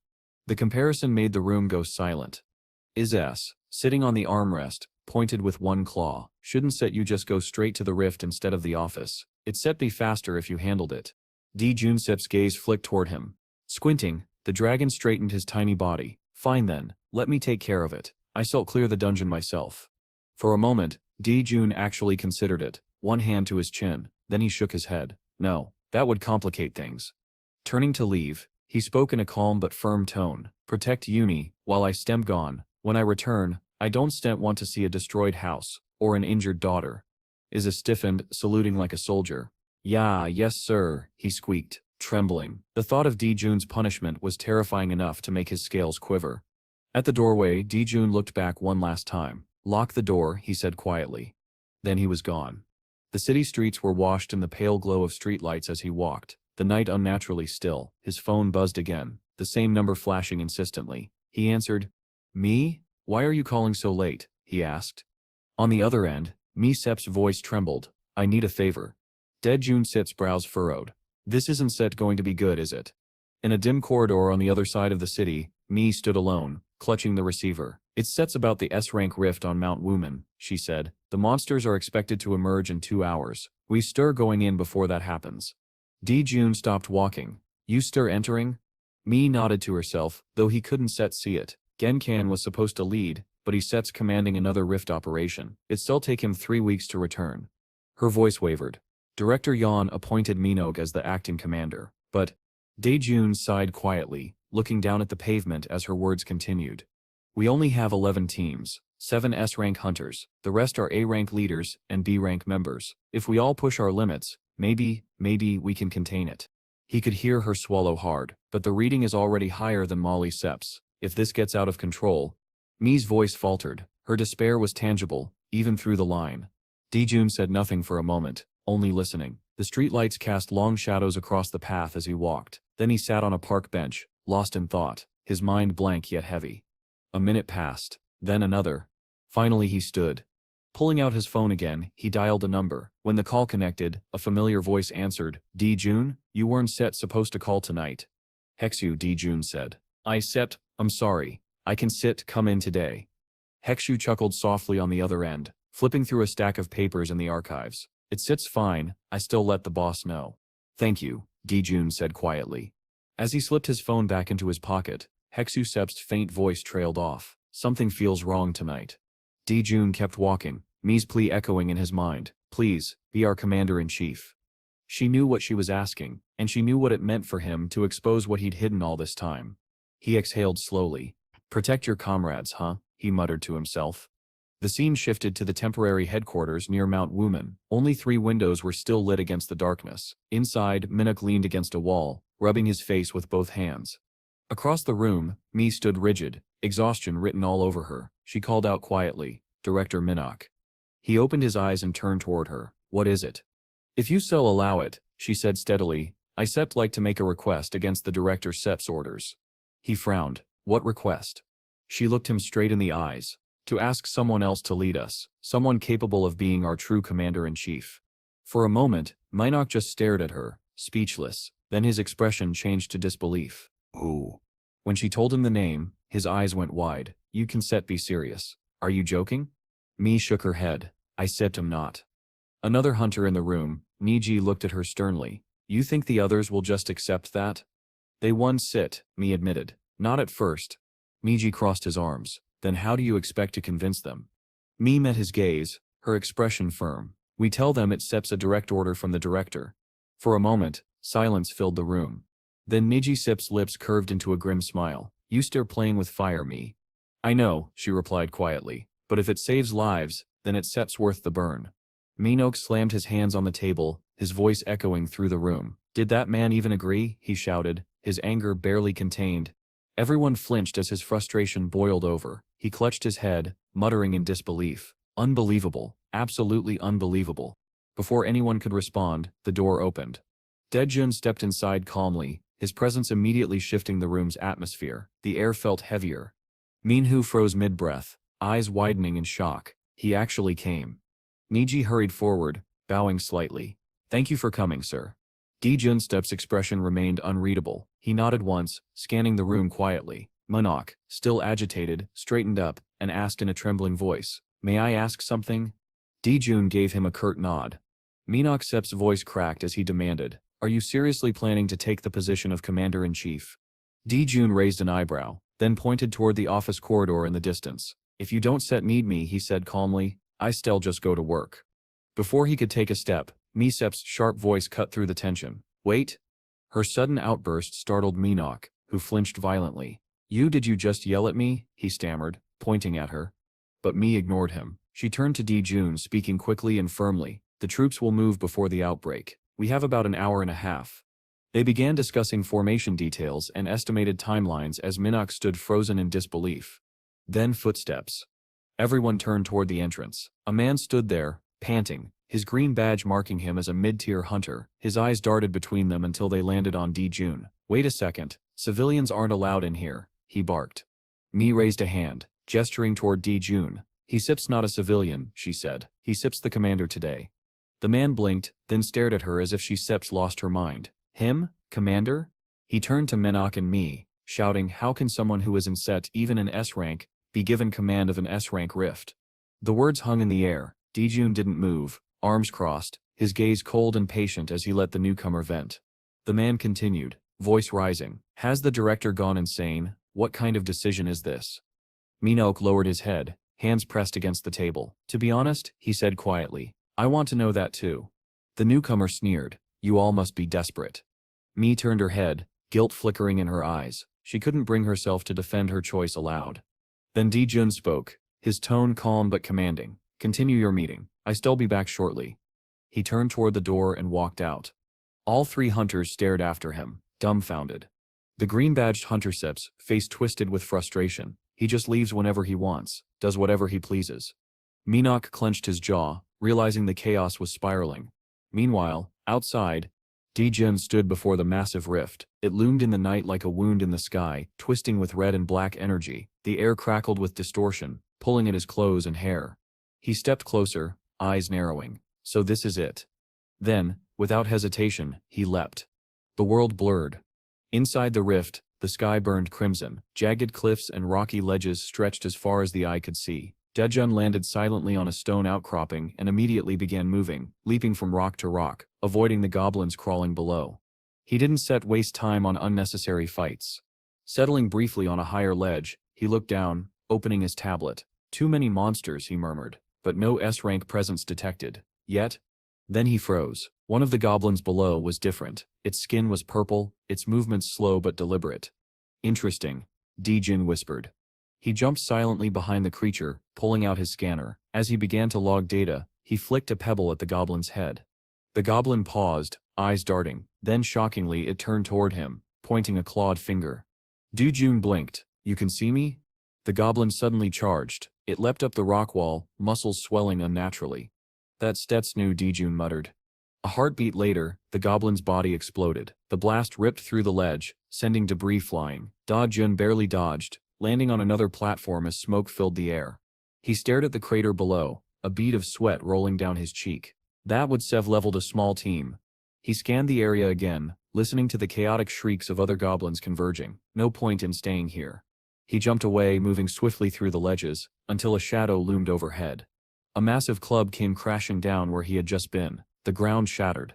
The comparison made the room go silent. Is sitting on the armrest, pointed with one claw. Shouldn't set you just go straight to the rift instead of the office. It set be faster if you handled it. Junsep's gaze flicked toward him. Squinting, the dragon straightened his tiny body. Fine then, let me take care of it. I shall clear the dungeon myself. For a moment, Jun actually considered it, one hand to his chin, then he shook his head. No, that would complicate things. Turning to leave, he spoke in a calm but firm tone. Protect Uni, while I stem gone. When I return, I don't want to see a destroyed house, or an injured daughter. Isa stiffened, saluting like a soldier. Yes sir, he squeaked, trembling. The thought of Jun's punishment was terrifying enough to make his scales quiver. At the doorway, Jun looked back one last time. Lock the door, he said quietly. Then he was gone. The city streets were washed in the pale glow of streetlights as he walked, the night unnaturally still. His phone buzzed again, the same number flashing insistently. He answered. Me? Why are you calling so late? He asked. On the other end, Mi Sep's voice trembled. I need a favor. Jun Sep's brows furrowed. This isn't set going to be good, is it? In a dim corridor on the other side of the city, Mi stood alone, clutching the receiver. It's sets about the S-rank rift on Mount Wuman, she said. The monsters are expected to emerge in 2 hours. We stir going in before that happens. Jun stopped walking. You stir entering? Mi nodded to herself, though he couldn't see it. Genkan was supposed to lead, but he sets commanding another rift operation. It'd still take him 3 weeks to return. Her voice wavered. Director Yan appointed Minogue as the acting commander, but Jun sighed quietly, looking down at the pavement as her words continued. We only have 11 teams, 7 S-rank hunters, the rest are A-rank leaders and B-rank members. If we all push our limits, maybe we can contain it. He could hear her swallow hard, but the reading is already higher than Molly Sep's. If this gets out of control. Mi's voice faltered. Her despair was tangible, even through the line. Jun said nothing for a moment, only listening. The streetlights cast long shadows across the path as he walked. Then he sat on a park bench, lost in thought, his mind blank yet heavy. A minute passed, then another. Finally he stood. Pulling out his phone again, he dialed a number. When the call connected, a familiar voice answered. Jun, you weren't supposed to call tonight. Hexu, Jun said. I'm sorry. I can come in today. Hexu chuckled softly on the other end, flipping through a stack of papers in the archives. It sits fine, I still let the boss know. Thank you, Dijun said quietly. As he slipped his phone back into his pocket, Hexu Sep's faint voice trailed off. Something feels wrong tonight. Dijun kept walking, Mi's plea echoing in his mind. Please, be our commander-in-chief. She knew what she was asking, and she knew what it meant for him to expose what he'd hidden all this time. He exhaled slowly. Protect your comrades, huh? He muttered to himself. The scene shifted to the temporary headquarters near Mount Wuman. Only 3 windows were still lit against the darkness. Inside, Minuk leaned against a wall, rubbing his face with both hands. Across the room, Mi stood rigid, exhaustion written all over her. She called out quietly, Director Minuk. He opened his eyes and turned toward her. What is it? If you so allow it, she said steadily, I Sept like to make a request against the Director Sep's orders. He frowned. What request? She looked him straight in the eyes. To ask someone else to lead us, someone capable of being our true commander-in-chief. For a moment, Minuk just stared at her, speechless, then his expression changed to disbelief. Who? When she told him the name, his eyes went wide. You can Sept be serious. Are you joking? Mi shook her head. I Sept am not. Another hunter in the room, Niji looked at her sternly. You think the others will just accept that? They won sit, Mi admitted. Not at first. Niji crossed his arms. Then how do you expect to convince them? Mi met his gaze, her expression firm. We tell them it Sep's a direct order from the director. For a moment, silence filled the room. Then Niji Sep's lips curved into a grim smile. You still playing with fire, Mi. I know, she replied quietly, but if it saves lives, then it Sep's worth the burn. Minok slammed his hands on the table, his voice echoing through the room. Did that man even agree? He shouted, his anger barely contained. Everyone flinched as his frustration boiled over. He clutched his head, muttering in disbelief. Unbelievable, absolutely unbelievable. Before anyone could respond, the door opened. Dejun stepped inside calmly, his presence immediately shifting the room's atmosphere. The air felt heavier. Minhu froze mid-breath, eyes widening in shock. He actually came. Niji hurried forward, bowing slightly. Thank you for coming, sir. Dejun Step's expression remained unreadable. He nodded once, scanning the room quietly. Minok, still agitated, straightened up, and asked in a trembling voice, May I ask something? Dejun gave him a curt nod. Minok Sep's voice cracked as he demanded, Are you seriously planning to take the position of Commander-in-Chief? Dejun raised an eyebrow, then pointed toward the office corridor in the distance. If you don't set need me, he said calmly, I still just go to work. Before he could take a step, Mi Sep's sharp voice cut through the tension. Wait. Her sudden outburst startled Minok, who flinched violently. Did you just yell at me? He stammered, pointing at her. But Mi ignored him. She turned to Dejun, speaking quickly and firmly. The troops will move before the outbreak. We have about an hour and a half. They began discussing formation details and estimated timelines as Minok stood frozen in disbelief. Then footsteps. Everyone turned toward the entrance. A man stood there, panting, his green badge marking him as a mid-tier hunter. His eyes darted between them until they landed on Dejun. Wait a second. Civilians aren't allowed in here, he barked. Mi raised a hand, gesturing toward Dejun. He Sep's not a civilian, she said. He Sep's the commander today. The man blinked, then stared at her as if she Sep's lost her mind. Him? Commander? He turned to Minok and Mi, shouting, How can someone who is in Set, even an S rank, be given command of an S rank rift? The words hung in the air. Dejun didn't move, arms crossed, his gaze cold and patient as he let the newcomer vent. The man continued, voice rising. Has the director gone insane? What kind of decision is this? Minok lowered his head, hands pressed against the table. To be honest, he said quietly, I want to know that too. The newcomer sneered. You all must be desperate. Mi turned her head, guilt flickering in her eyes. She couldn't bring herself to defend her choice aloud. Then Dejun spoke, his tone calm but commanding. Continue your meeting. I still be back shortly. He turned toward the door and walked out. All 3 hunters stared after him, dumbfounded. The green-badged hunter Seps, face twisted with frustration. He just leaves whenever he wants, does whatever he pleases. Minok clenched his jaw, realizing the chaos was spiraling. Meanwhile, outside, Dejun stood before the massive rift. It loomed in the night like a wound in the sky, twisting with red and black energy. The air crackled with distortion, pulling at his clothes and hair. He stepped closer, eyes narrowing. So this is it. Then, without hesitation, he leapt. The world blurred. Inside the rift, The sky burned crimson. Jagged cliffs and rocky ledges stretched as far as the eye could see. Daejun landed silently on a stone outcropping and immediately began moving, leaping from rock to rock, avoiding the goblins crawling below. He didn't waste time on unnecessary fights. Settling briefly on a higher ledge, he looked down, opening his tablet. Too many monsters, he murmured, but no S-rank presence detected. Yet? Then he froze. One of the goblins below was different. Its skin was purple, its movements slow but deliberate. Interesting, Daejun whispered. He jumped silently behind the creature, pulling out his scanner. As he began to log data, he flicked a pebble at the goblin's head. The goblin paused, eyes darting. Then shockingly it turned toward him, pointing a clawed finger. Daejun blinked. You can see me? The goblin suddenly charged. It leapt up the rock wall, muscles swelling unnaturally. That's new, Daejun muttered. A heartbeat later, the goblin's body exploded. The blast ripped through the ledge, sending debris flying. Daejun barely dodged, landing on another platform as smoke filled the air. He stared at the crater below, a bead of sweat rolling down his cheek. That would have leveled a small team. He scanned the area again, listening to the chaotic shrieks of other goblins converging. No point in staying here. He jumped away, moving swiftly through the ledges, until a shadow loomed overhead. A massive club came crashing down where he had just been. The ground shattered.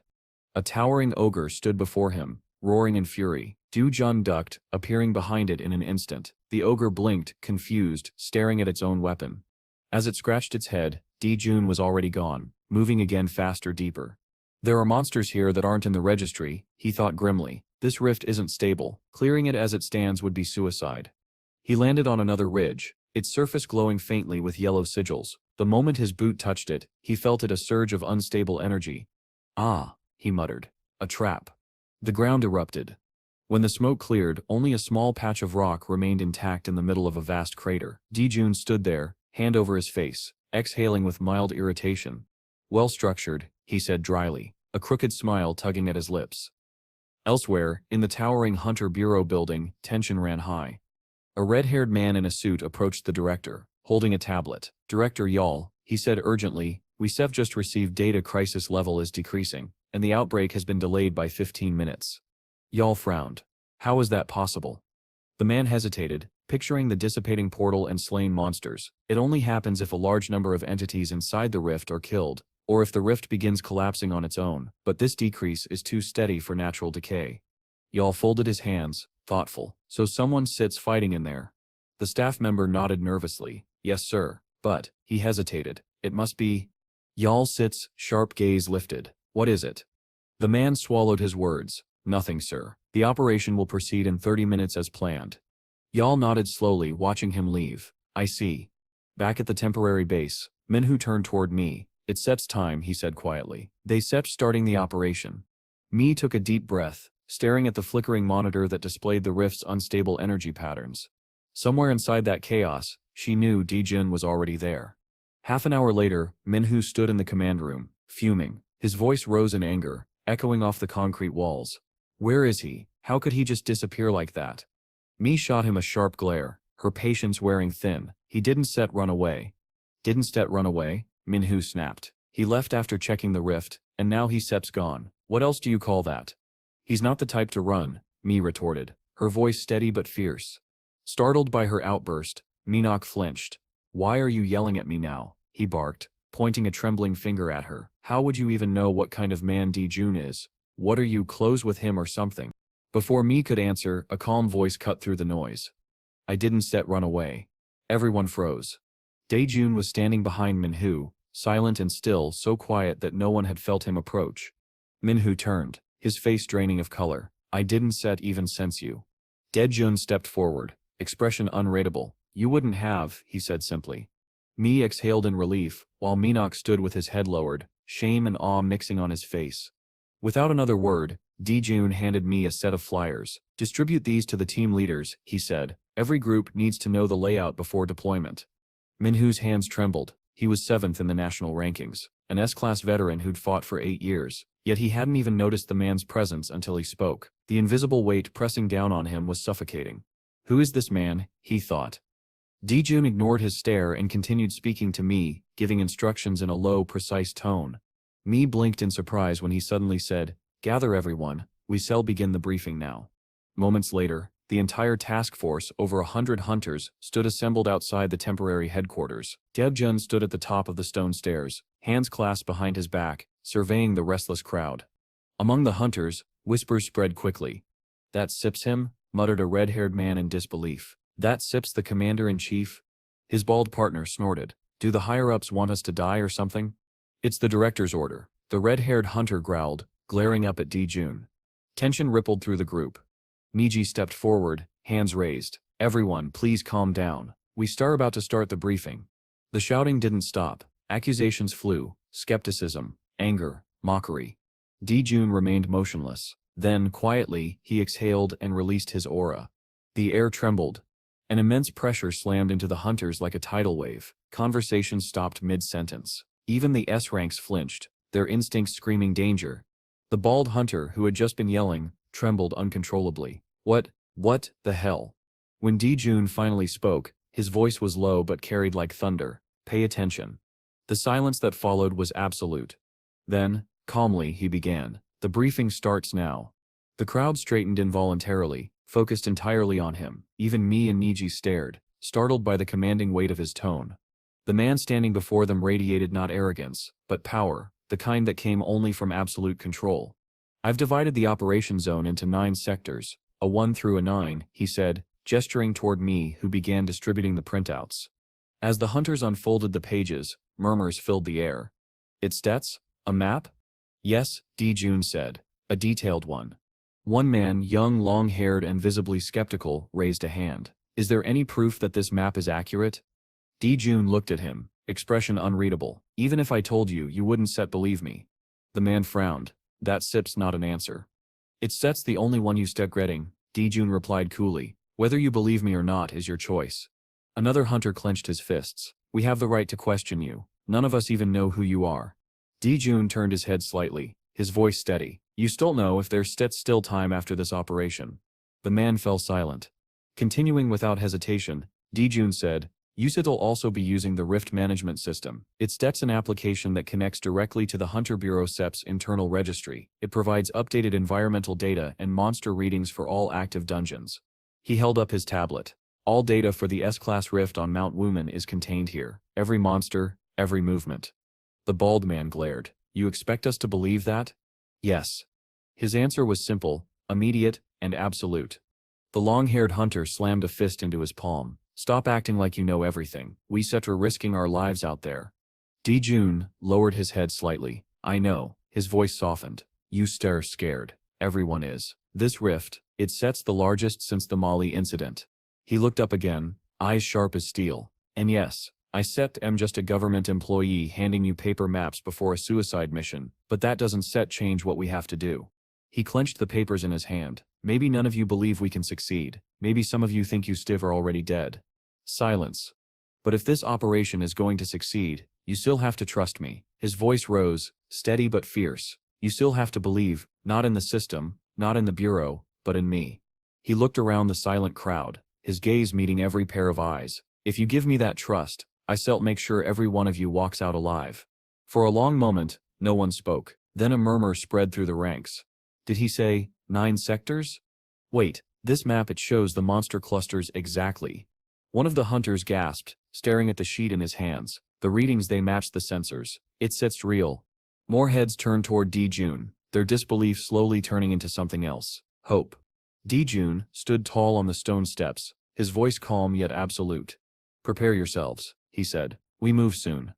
A towering ogre stood before him, roaring in fury. Daejun ducked, appearing behind it in an instant. The ogre blinked, confused, staring at its own weapon. As it scratched its head, Daejun was already gone, moving again faster, deeper. There are monsters here that aren't in the registry, he thought grimly. This rift isn't stable. Clearing it as it stands would be suicide. He landed on another ridge, its surface glowing faintly with yellow sigils. The moment his boot touched it, he felt it a surge of unstable energy. Ah, he muttered. A trap. The ground erupted. When the smoke cleared, only a small patch of rock remained intact in the middle of a vast crater. Daejun stood there, hand over his face, exhaling with mild irritation. Well structured, he said dryly, a crooked smile tugging at his lips. Elsewhere, in the towering Hunter Bureau building, tension ran high. A red-haired man in a suit approached the director, holding a tablet. Director Yal, he said urgently, we've just received data crisis level is decreasing, and the outbreak has been delayed by 15 minutes. Yal frowned. How is that possible? The man hesitated, picturing the dissipating portal and slain monsters. It only happens if a large number of entities inside the rift are killed, or if the rift begins collapsing on its own, but this decrease is too steady for natural decay. Yal folded his hands, thoughtful. So someone sits fighting in there. The staff member nodded nervously. Yes, sir. But, he hesitated. It must be. Yal sits, sharp gaze lifted. What is it? The man swallowed his words. Nothing, sir. The operation will proceed in 30 minutes as planned. Yal nodded slowly, watching him leave. I see. Back at the temporary base, Manhwa turned toward me. It's Sep's time, he said quietly. They Sep starting the operation. Me took a deep breath, staring at the flickering monitor that displayed the rift's unstable energy patterns. Somewhere inside that chaos, she knew Daejun was already there. Half an hour later, Manhwa stood in the command room, fuming. His voice rose in anger, echoing off the concrete walls. Where is he? How could he just disappear like that? Me shot him a sharp glare, her patience wearing thin. He didn't run away. Didn't run away? Manhwa snapped. He left after checking the rift, and now Sep's gone. What else do you call that? He's not the type to run, Me retorted, her voice steady but fierce. Startled by her outburst, Minok flinched. Why are you yelling at me now? He barked, pointing a trembling finger at her. How would you even know what kind of man Daejun is? What are you, close with him or something? Before Me could answer, a calm voice cut through the noise. I didn't run away. Everyone froze. Daejun was standing behind Manhwa, silent and still, so quiet that no one had felt him approach. Manhwa turned, his face draining of color. I didn't even sense you. Daejun stepped forward, expression unreadable. You wouldn't have, he said simply. Me exhaled in relief, while Minok stood with his head lowered, shame and awe mixing on his face. Without another word, Daejun handed Me a set of flyers. Distribute these to the team leaders, he said. Every group needs to know the layout before deployment. Manhwa's hands trembled. He was 7th in the national rankings, an S-class veteran who'd fought for 8 years. Yet he hadn't even noticed the man's presence until he spoke. The invisible weight pressing down on him was suffocating. Who is this man? He thought. Daejun ignored his stare and continued speaking to Me, giving instructions in a low, precise tone. Me blinked in surprise when he suddenly said, Gather everyone, we shall begin the briefing now. Moments later, the entire task force, over 100 hunters, stood assembled outside the temporary headquarters. Debjun stood at the top of the stone stairs, hands clasped behind his back, surveying the restless crowd. Among the hunters, whispers spread quickly. "That Sips him?" muttered a red-haired man in disbelief. "That Sips the commander-in-chief?" His bald partner snorted. "Do the higher-ups want us to die or something?" "It's the director's order," the red-haired hunter growled, glaring up at Dejun. Tension rippled through the group. Miji stepped forward, hands raised. "Everyone, please calm down. We are about to start the briefing." The shouting didn't stop. Accusations flew, skepticism, anger, mockery. Dejun remained motionless. Then, quietly, he exhaled and released his aura. The air trembled. An immense pressure slammed into the hunters like a tidal wave. Conversations stopped mid-sentence. Even the S-ranks flinched, their instincts screaming danger. The bald hunter, who had just been yelling, trembled uncontrollably. What the hell?" When Dejun finally spoke, his voice was low but carried like thunder. "Pay attention." The silence that followed was absolute. Then, calmly, he began. "The briefing starts now." The crowd straightened involuntarily, focused entirely on him. Even me and Niji stared, startled by the commanding weight of his tone. The man standing before them radiated not arrogance, but power, the kind that came only from absolute control. "I've divided the operation zone into 9 sectors, a 1 through a 9, he said, gesturing toward me, who began distributing the printouts. As the hunters unfolded the pages, murmurs filled the air. "It stats? A map?" "Yes," Dejun said. "A detailed one." One man, young, long-haired and visibly skeptical, raised a hand. "Is there any proof that this map is accurate?" Dejun looked at him, expression unreadable. "Even if I told you, you wouldn't believe me." The man frowned. "That sip's not an answer." "It set's the only one you regretting," Dejun replied coolly. "Whether you believe me or not is your choice." Another hunter clenched his fists. "We have the right to question you. None of us even know who you are." Dejun turned his head slightly, his voice steady. "You still know if there's still time after this operation." The man fell silent. Continuing without hesitation, Dejun said, "USIT'll also be using the Rift Management System. It's an application that connects directly to the Hunter Bureau SEP's internal registry. It provides updated environmental data and monster readings for all active dungeons." He held up his tablet. "All data for the S-Class Rift on Mount Wuman is contained here. Every monster, every movement." The bald man glared. "You expect us to believe that?" "Yes." His answer was simple, immediate, and absolute. The long-haired hunter slammed a fist into his palm. "Stop acting like you know everything. We are risking our lives out there." Dejun lowered his head slightly. "I know." His voice softened. "You scared. Everyone is. This rift, it sets the largest since the Mali incident." He looked up again, eyes sharp as steel. "And yes, I am just a government employee handing you paper maps before a suicide mission, but that doesn't change what we have to do." He clenched the papers in his hand. "Maybe none of you believe we can succeed. Maybe some of you think you are already dead." Silence. "But if this operation is going to succeed, you still have to trust me." His voice rose, steady but fierce. "You still have to believe, not in the system, not in the Bureau, but in me." He looked around the silent crowd, his gaze meeting every pair of eyes. "If you give me that trust, I'll make sure every one of you walks out alive." For a long moment, no one spoke. Then a murmur spread through the ranks. "Did he say 9 sectors? Wait, this map, it shows the monster clusters exactly." One of the hunters gasped, staring at the sheet in his hands. The readings, they matched the sensors. "It's real." More heads turned toward Dejun, their disbelief slowly turning into something else. Hope. Dejun stood tall on the stone steps, his voice calm yet absolute. "Prepare yourselves," he said. "We move soon."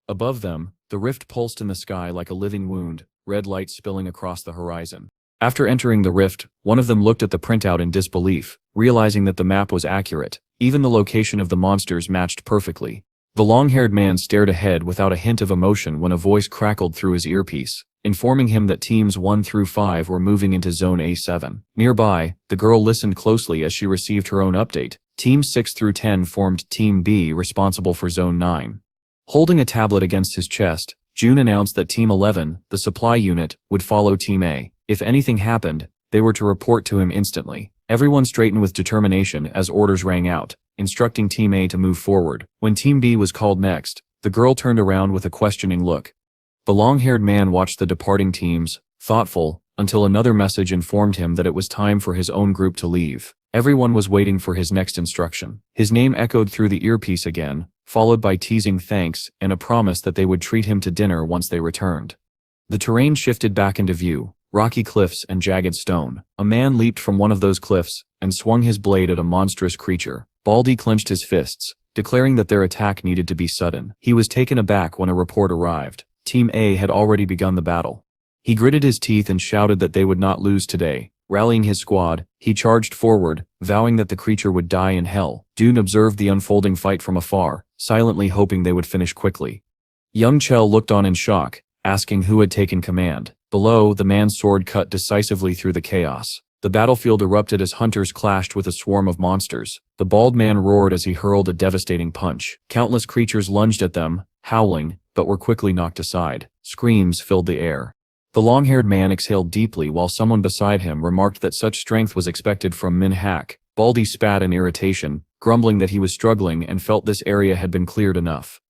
Above them, the rift pulsed in the sky like a living wound, red light spilling across the horizon. After entering the rift, one of them looked at the printout in disbelief, realizing that the map was accurate. Even the location of the monsters matched perfectly. The long-haired man stared ahead without a hint of emotion when a voice crackled through his earpiece, informing him that teams 1 through 5 were moving into Zone A7. Nearby, the girl listened closely as she received her own update. Teams 6 through 10 formed Team B, responsible for Zone 9. Holding a tablet against his chest, June announced that Team 11, the supply unit, would follow Team A. If anything happened, they were to report to him instantly. Everyone straightened with determination as orders rang out, instructing Team A to move forward. When Team B was called next, the girl turned around with a questioning look. The long-haired man watched the departing teams, thoughtful, until another message informed him that it was time for his own group to leave. Everyone was waiting for his next instruction. His name echoed through the earpiece again, followed by teasing thanks and a promise that they would treat him to dinner once they returned. The terrain shifted back into view, rocky cliffs and jagged stone. A man leaped from one of those cliffs and swung his blade at a monstrous creature. Baldy clenched his fists, declaring that their attack needed to be sudden. He was taken aback when a report arrived. Team A had already begun the battle. He gritted his teeth and shouted that they would not lose today. Rallying his squad, he charged forward, vowing that the creature would die in hell. Dune observed the unfolding fight from afar, silently hoping they would finish quickly. Young Chell looked on in shock, asking who had taken command. Below, the man's sword cut decisively through the chaos. The battlefield erupted as hunters clashed with a swarm of monsters. The bald man roared as he hurled a devastating punch. Countless creatures lunged at them, howling, but were quickly knocked aside. Screams filled the air. The long-haired man exhaled deeply while someone beside him remarked that such strength was expected from Manhwa. Baldy spat in irritation, grumbling that he was struggling and felt this area had been cleared enough.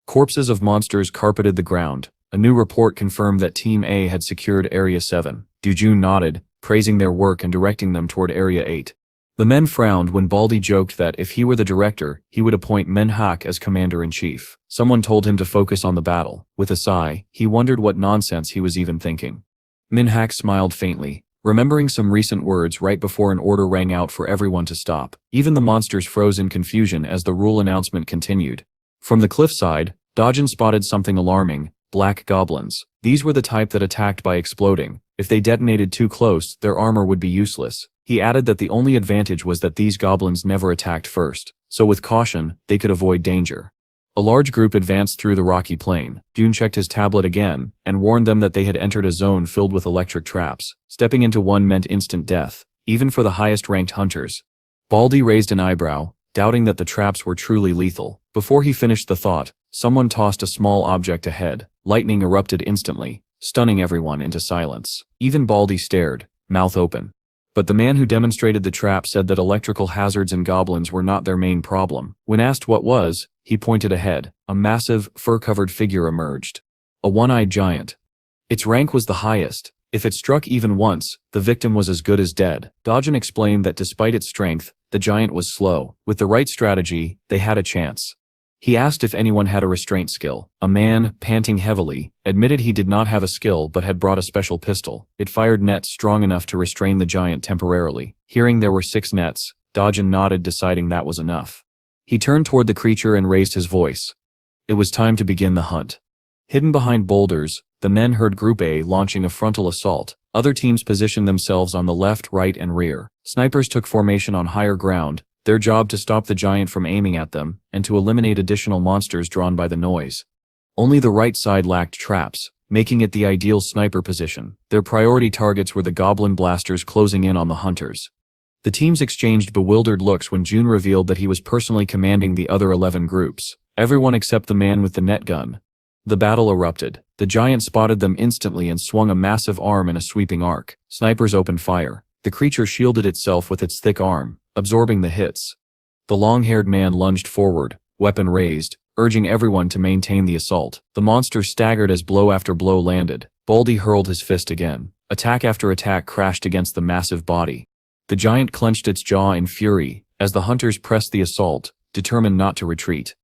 Corpses of monsters carpeted the ground. A new report confirmed that Team A had secured Area 7. Dujun nodded, praising their work and directing them toward Area 8. The men frowned when Baldy joked that if he were the director, he would appoint Manhwa as commander-in-chief. Someone told him to focus on the battle. With a sigh, he wondered what nonsense he was even thinking. Manhwa smiled faintly, remembering some recent words right before an order rang out for everyone to stop. Even the monsters froze in confusion as the rule announcement continued. From the cliffside, Dojin spotted something alarming: black goblins. These were the type that attacked by exploding. If they detonated too close, their armor would be useless. He added that the only advantage was that these goblins never attacked first, so with caution, they could avoid danger. A large group advanced through the rocky plain. Dune checked his tablet again, and warned them that they had entered a zone filled with electric traps. Stepping into one meant instant death, even for the highest-ranked hunters. Baldy raised an eyebrow, doubting that the traps were truly lethal. Before he finished the thought, someone tossed a small object ahead. Lightning erupted instantly, stunning everyone into silence. Even Baldy stared, mouth open. But the man who demonstrated the trap said that electrical hazards and goblins were not their main problem. When asked what was, he pointed ahead. A massive, fur-covered figure emerged. A one-eyed giant. Its rank was the highest. If it struck even once, the victim was as good as dead. Dojin explained that despite its strength, the giant was slow. With the right strategy, they had a chance. He asked if anyone had a restraint skill. A man, panting heavily, admitted he did not have a skill but had brought a special pistol. It fired nets strong enough to restrain the giant temporarily. Hearing there were 6 nets, Dojin nodded, deciding that was enough. He turned toward the creature and raised his voice. It was time to begin the hunt. Hidden behind boulders, the men heard Group A launching a frontal assault. Other teams positioned themselves on the left, right, and rear. Snipers took formation on higher ground, their job to stop the giant from aiming at them, and to eliminate additional monsters drawn by the noise. Only the right side lacked traps, making it the ideal sniper position. Their priority targets were the goblin blasters closing in on the hunters. The teams exchanged bewildered looks when June revealed that he was personally commanding the other 11 groups. Everyone except the man with the net gun. The battle erupted. The giant spotted them instantly and swung a massive arm in a sweeping arc. Snipers opened fire. The creature shielded itself with its thick arm, absorbing the hits. The long-haired man lunged forward, weapon raised, urging everyone to maintain the assault. The monster staggered as blow after blow landed. Baldy hurled his fist again. Attack after attack crashed against the massive body. The giant clenched its jaw in fury, as the hunters pressed the assault, determined not to retreat.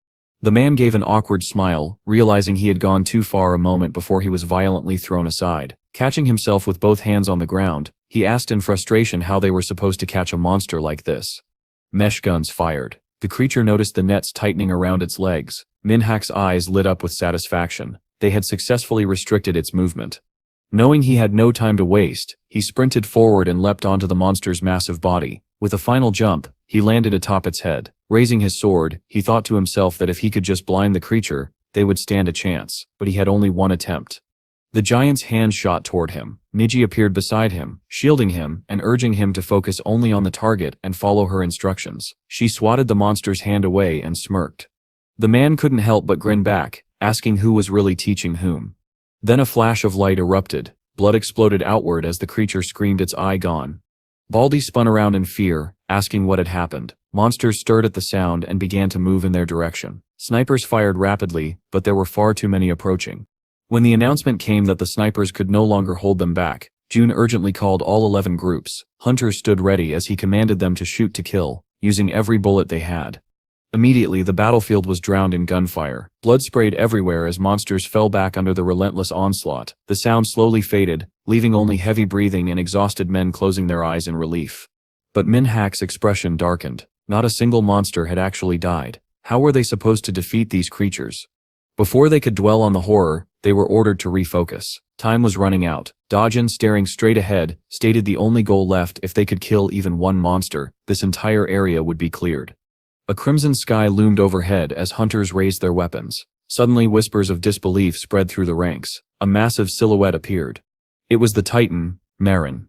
The man gave an awkward smile, realizing he had gone too far a moment before he was violently thrown aside. Catching himself with both hands on the ground, he asked in frustration how they were supposed to catch a monster like this. Mesh guns fired. The creature noticed the nets tightening around its legs. Minhak's eyes lit up with satisfaction. They had successfully restricted its movement. Knowing he had no time to waste, he sprinted forward and leapt onto the monster's massive body. With a final jump, he landed atop its head. Raising his sword, he thought to himself that if he could just blind the creature, they would stand a chance, but he had only one attempt. The giant's hand shot toward him. Niji appeared beside him, shielding him and urging him to focus only on the target and follow her instructions. She swatted the monster's hand away and smirked. The man couldn't help but grin back, asking who was really teaching whom. Then a flash of light erupted. Blood exploded outward as the creature screamed, its eye gone. Baldy spun around in fear, asking what had happened. Monsters stirred at the sound and began to move in their direction. Snipers fired rapidly, but there were far too many approaching. When the announcement came that the snipers could no longer hold them back, June urgently called all 11 groups. Hunters stood ready as he commanded them to shoot to kill, using every bullet they had. Immediately, the battlefield was drowned in gunfire. Blood sprayed everywhere as monsters fell back under the relentless onslaught. The sound slowly faded, leaving only heavy breathing and exhausted men closing their eyes in relief. But Manhwa's expression darkened. Not a single monster had actually died. How were they supposed to defeat these creatures? Before they could dwell on the horror, they were ordered to refocus. Time was running out. Dajin, staring straight ahead, stated the only goal left: if they could kill even one monster, this entire area would be cleared. A crimson sky loomed overhead as hunters raised their weapons. Suddenly, whispers of disbelief spread through the ranks. A massive silhouette appeared. It was the Titan, Marin.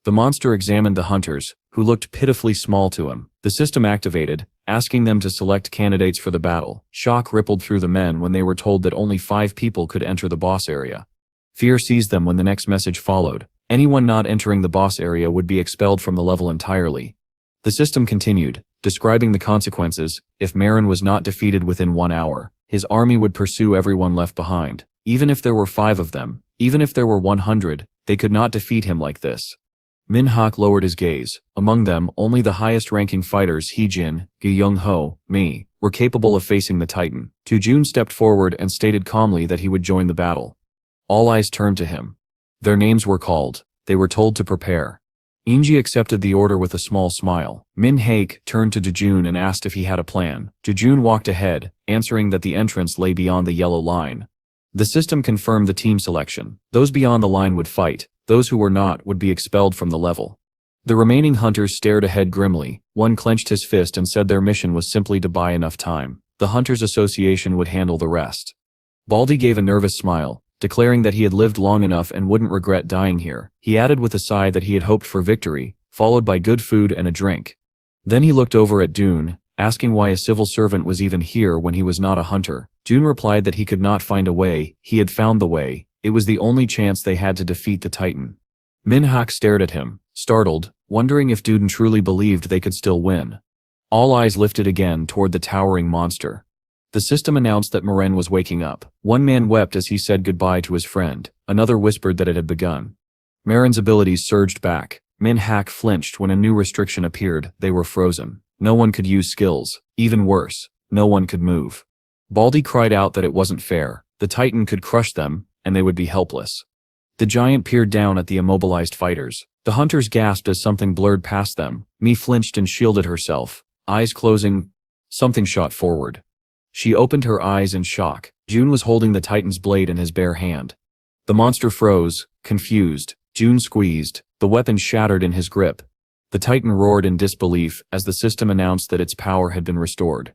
The monster examined the hunters, who looked pitifully small to him. The system activated, asking them to select candidates for the battle. Shock rippled through the men when they were told that only 5 people could enter the boss area. Fear seized them when the next message followed. Anyone not entering the boss area would be expelled from the level entirely. The system continued, describing the consequences. If Marin was not defeated within 1 hour, his army would pursue everyone left behind. Even if there were 5 of them, even if there were 100, they could not defeat him like this. Manhwa lowered his gaze. Among them, only the highest-ranking fighters Heejin, Gyung-ho, Mi, were capable of facing the Titan. Jun stepped forward and stated calmly that he would join the battle. All eyes turned to him. Their names were called. They were told to prepare. Inji accepted the order with a small smile. Min-haek turned to Jun and asked if he had a plan. Jun walked ahead, answering that the entrance lay beyond the yellow line. The system confirmed the team selection. Those beyond the line would fight. Those who were not would be expelled from the level. The remaining hunters stared ahead grimly. One clenched his fist and said their mission was simply to buy enough time. The Hunters Association would handle the rest. Baldy gave a nervous smile, declaring that he had lived long enough and wouldn't regret dying here. He added with a sigh that he had hoped for victory, followed by good food and a drink. Then he looked over at Jun, asking why a civil servant was even here when he was not a hunter. Jun replied that he could not find a way. He had found the way. It was the only chance they had to defeat the Titan. Manhwa stared at him, startled, wondering if Jun truly believed they could still win. All eyes lifted again toward the towering monster. The system announced that Marin was waking up. One man wept as he said goodbye to his friend. Another whispered that it had begun. Marin's abilities surged back. Manhwa flinched when a new restriction appeared. They were frozen. No one could use skills. Even worse, no one could move. Baldy cried out that it wasn't fair. The Titan could crush them, and they would be helpless. The giant peered down at the immobilized fighters. The hunters gasped as something blurred past them. Mi flinched and shielded herself. Eyes closing, something shot forward. She opened her eyes in shock. Jun was holding the Titan's blade in his bare hand. The monster froze, confused. Jun squeezed. The weapon shattered in his grip. The Titan roared in disbelief as the system announced that its power had been restored.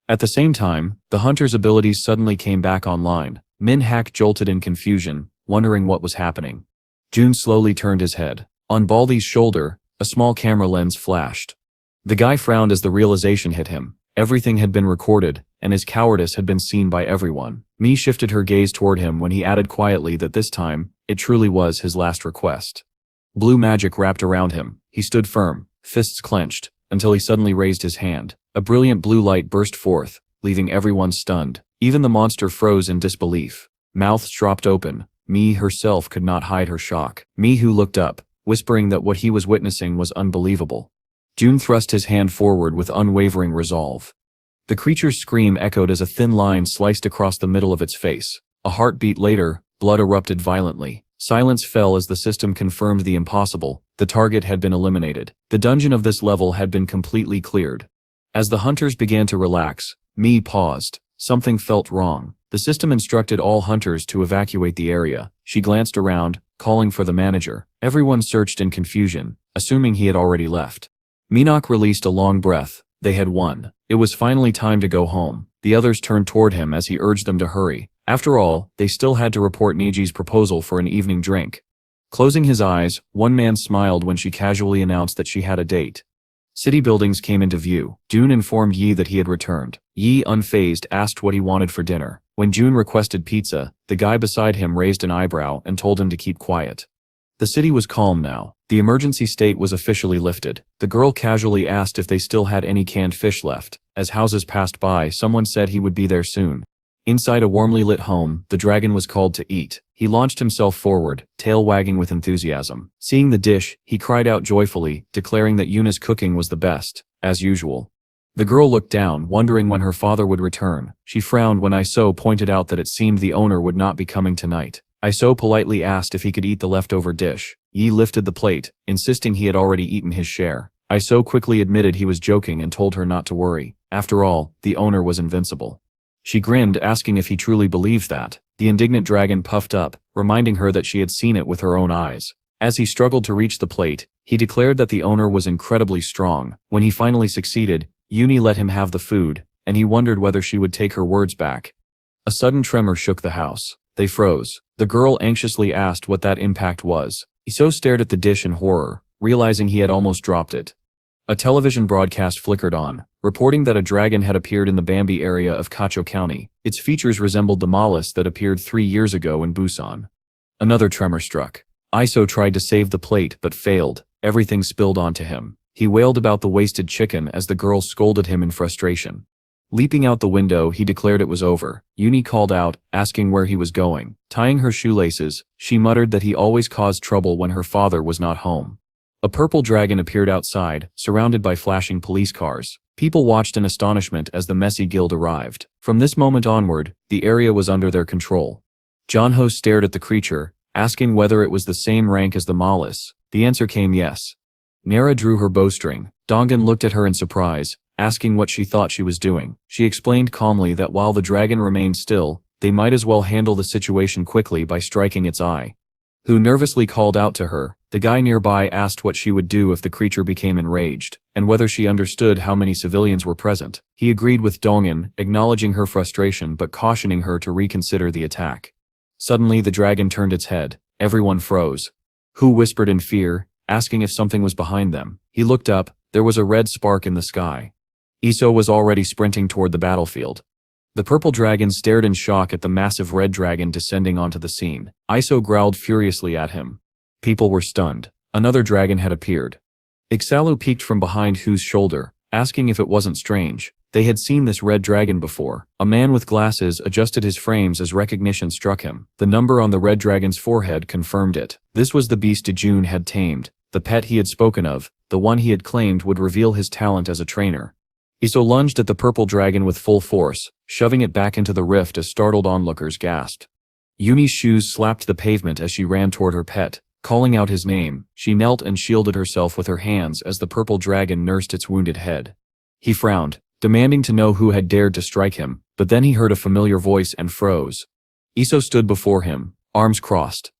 At the same time, the hunter's abilities suddenly came back online. Manhwa jolted in confusion, wondering what was happening. Jun slowly turned his head. On Baldy's shoulder, a small camera lens flashed. The guy frowned as the realization hit him. Everything had been recorded, and his cowardice had been seen by everyone. Mi shifted her gaze toward him when he added quietly that this time, it truly was his last request. Blue magic wrapped around him. He stood firm, fists clenched, until he suddenly raised his hand. A brilliant blue light burst forth, leaving everyone stunned. Even the monster froze in disbelief. Mouths dropped open. Mi herself could not hide her shock. Mi who looked up, whispering that what he was witnessing was unbelievable. Jun thrust his hand forward with unwavering resolve. The creature's scream echoed as a thin line sliced across the middle of its face. A heartbeat later, blood erupted violently. Silence fell as the system confirmed the impossible. The target had been eliminated. The dungeon of this level had been completely cleared. As the hunters began to relax, Mi paused. Something felt wrong. The system instructed all hunters to evacuate the area. She glanced around, calling for the manager. Everyone searched in confusion, assuming he had already left. Minok released a long breath. They had won. It was finally time to go home. The others turned toward him as he urged them to hurry. After all, they still had to report Niji's proposal for an evening drink. Closing his eyes, one man smiled when she casually announced that she had a date. City buildings came into view. Jun informed Yi that he had returned. Yi, unfazed, asked what he wanted for dinner. When Jun requested pizza, the guy beside him raised an eyebrow and told him to keep quiet. The city was calm now. The emergency state was officially lifted. The girl casually asked if they still had any canned fish left. As houses passed by, someone said he would be there soon. Inside a warmly lit home, the dragon was called to eat. He launched himself forward, tail wagging with enthusiasm. Seeing the dish, he cried out joyfully, declaring that Yuna's cooking was the best, as usual. The girl looked down, wondering when her father would return. She frowned when Iso pointed out that it seemed the owner would not be coming tonight. Iso politely asked if he could eat the leftover dish. Yi lifted the plate, insisting he had already eaten his share. Iso quickly admitted he was joking and told her not to worry. After all, the owner was invincible. She grinned, asking if he truly believed that. The indignant dragon puffed up, reminding her that she had seen it with her own eyes. As he struggled to reach the plate, he declared that the owner was incredibly strong. When he finally succeeded, Yuni let him have the food, and he wondered whether she would take her words back. A sudden tremor shook the house. They froze. The girl anxiously asked what that impact was. Iso stared at the dish in horror, realizing he had almost dropped it. A television broadcast flickered on, reporting that a dragon had appeared in the Bambi area of Kacho County. Its features resembled the mollusk that appeared 3 years ago in Busan. Another tremor struck. Iso tried to save the plate but failed. Everything spilled onto him. He wailed about the wasted chicken as the girl scolded him in frustration. Leaping out the window, he declared it was over. Yuni called out, asking where he was going. Tying her shoelaces, she muttered that he always caused trouble when her father was not home. A purple dragon appeared outside, surrounded by flashing police cars. People watched in astonishment as the messy guild arrived. From this moment onward, the area was under their control. Jonho stared at the creature, asking whether it was the same rank as the mollusk. The answer came yes. Nara drew her bowstring. Dongan looked at her in surprise, asking what she thought she was doing. She explained calmly that while the dragon remained still, they might as well handle the situation quickly by striking its eye. Hu nervously called out to her. The guy nearby asked what she would do if the creature became enraged, and whether she understood how many civilians were present. He agreed with Dongan, acknowledging her frustration but cautioning her to reconsider the attack. Suddenly the dragon turned its head. Everyone froze. Hu whispered in fear, asking if something was behind them. He looked up. There was a red spark in the sky. Iso was already sprinting toward the battlefield. The purple dragon stared in shock at the massive red dragon descending onto the scene. Iso growled furiously at him. People were stunned. Another dragon had appeared. Ixalu peeked from behind Hu's shoulder, asking if it wasn't strange. They had seen this red dragon before. A man with glasses adjusted his frames as recognition struck him. The number on the red dragon's forehead confirmed it. This was the beast Dejun had tamed, the pet he had spoken of, the one he had claimed would reveal his talent as a trainer. Iso lunged at the purple dragon with full force, shoving it back into the rift as startled onlookers gasped. Yuni's shoes slapped the pavement as she ran toward her pet. Calling out his name, she knelt and shielded herself with her hands as the purple dragon nursed its wounded head. He frowned, demanding to know who had dared to strike him, but then he heard a familiar voice and froze. Iso stood before him, arms crossed.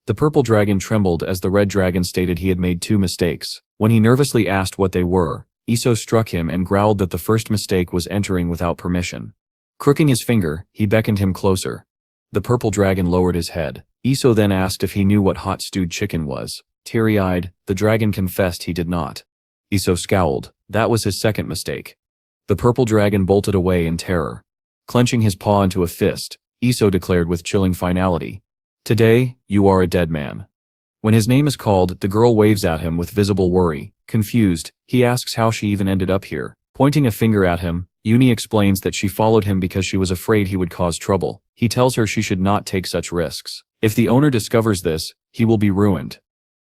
The purple dragon trembled as the red dragon stated he had made 2 mistakes. When he nervously asked what they were, Iso struck him and growled that the first mistake was entering without permission. Crooking his finger, he beckoned him closer. The purple dragon lowered his head. Iso then asked if he knew what hot stewed chicken was. Teary-eyed, the dragon confessed he did not. Iso scowled. That was his second mistake. The purple dragon bolted away in terror. Clenching his paw into a fist, Iso declared with chilling finality, "Today, you are a dead man." When his name is called, the girl waves at him with visible worry. Confused, he asks how she even ended up here. Pointing a finger at him, Yuni explains that she followed him because she was afraid he would cause trouble. He tells her she should not take such risks. If the owner discovers this, he will be ruined.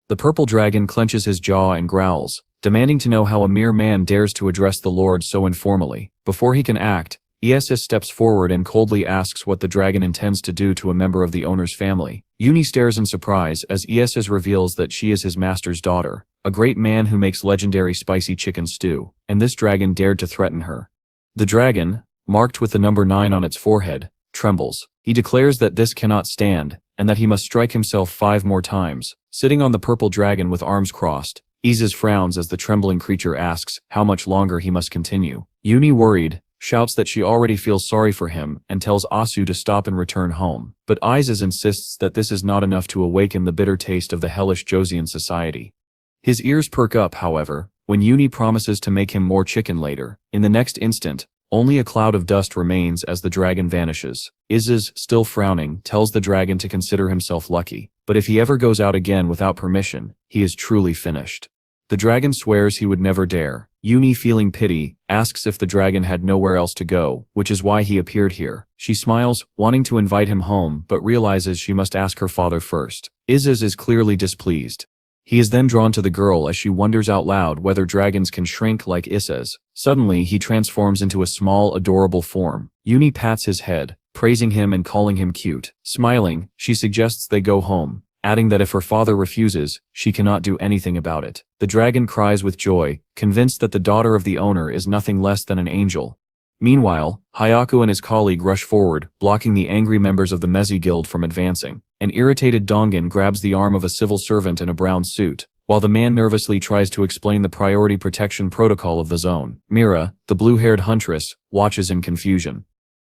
The purple dragon clenches his jaw and growls, demanding to know how a mere man dares to address the Lord so informally. Before he can act, Isis steps forward and coldly asks what the dragon intends to do to a member of the owner's family. Yuni stares in surprise as Isis reveals that she is his master's daughter, a great man who makes legendary spicy chicken stew, and this dragon dared to threaten her. The dragon, marked with the number 9 on its forehead, trembles. He declares that this cannot stand, and that he must strike himself 5 more times. Sitting on the purple dragon with arms crossed, Isis frowns as the trembling creature asks how much longer he must continue. Yuni, worried, shouts that she already feels sorry for him and tells Asu to stop and return home. But Isis insists that this is not enough to awaken the bitter taste of the hellish Joseon society. His ears perk up, however, when Yuni promises to make him more chicken later. In the next instant, only a cloud of dust remains as the dragon vanishes. Isis, still frowning, tells the dragon to consider himself lucky, but if he ever goes out again without permission, he is truly finished. The dragon swears he would never dare. Yuni, feeling pity, asks if the dragon had nowhere else to go, which is why he appeared here. She smiles, wanting to invite him home, but realizes she must ask her father first. Isis is clearly displeased. He is then drawn to the girl as she wonders out loud whether dragons can shrink like Isis. Suddenly, he transforms into a small, adorable form. Yuni pats his head, praising him and calling him cute. Smiling, she suggests they go home, adding that if her father refuses, she cannot do anything about it. The dragon cries with joy, convinced that the daughter of the owner is nothing less than an angel. Meanwhile, Hayaku and his colleague rush forward, blocking the angry members of the Mezi Guild from advancing. An irritated Dongan grabs the arm of a civil servant in a brown suit, while the man nervously tries to explain the priority protection protocol of the zone. Mira, the blue-haired huntress, watches in confusion.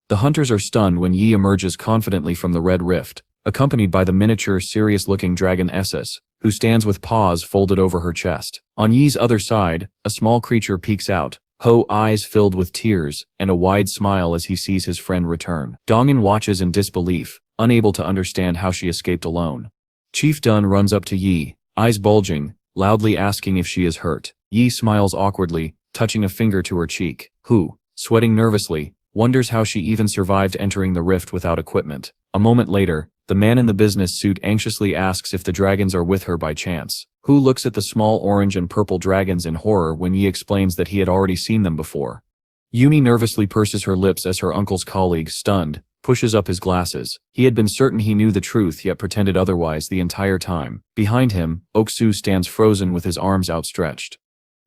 The hunters are stunned when Yi emerges confidently from the red rift, accompanied by the miniature, serious-looking dragon Essus, who stands with paws folded over her chest. On Yi's other side, a small creature peeks out, eyes filled with tears, and a wide smile as he sees his friend return. Dongan watches in disbelief, unable to understand how she escaped alone. Chief Dun runs up to Yi, eyes bulging, loudly asking if she is hurt. Yi smiles awkwardly, touching a finger to her cheek. Hu, sweating nervously, wonders how she even survived entering the rift without equipment. A moment later, the man in the business suit anxiously asks if the dragons are with her by chance. Hu looks at the small orange and purple dragons in horror when Yi explains that he had already seen them before. Yuni nervously purses her lips as her uncle's colleague, stunned, pushes up his glasses. He had been certain he knew the truth yet pretended otherwise the entire time. Behind him, Oksu stands frozen with his arms outstretched.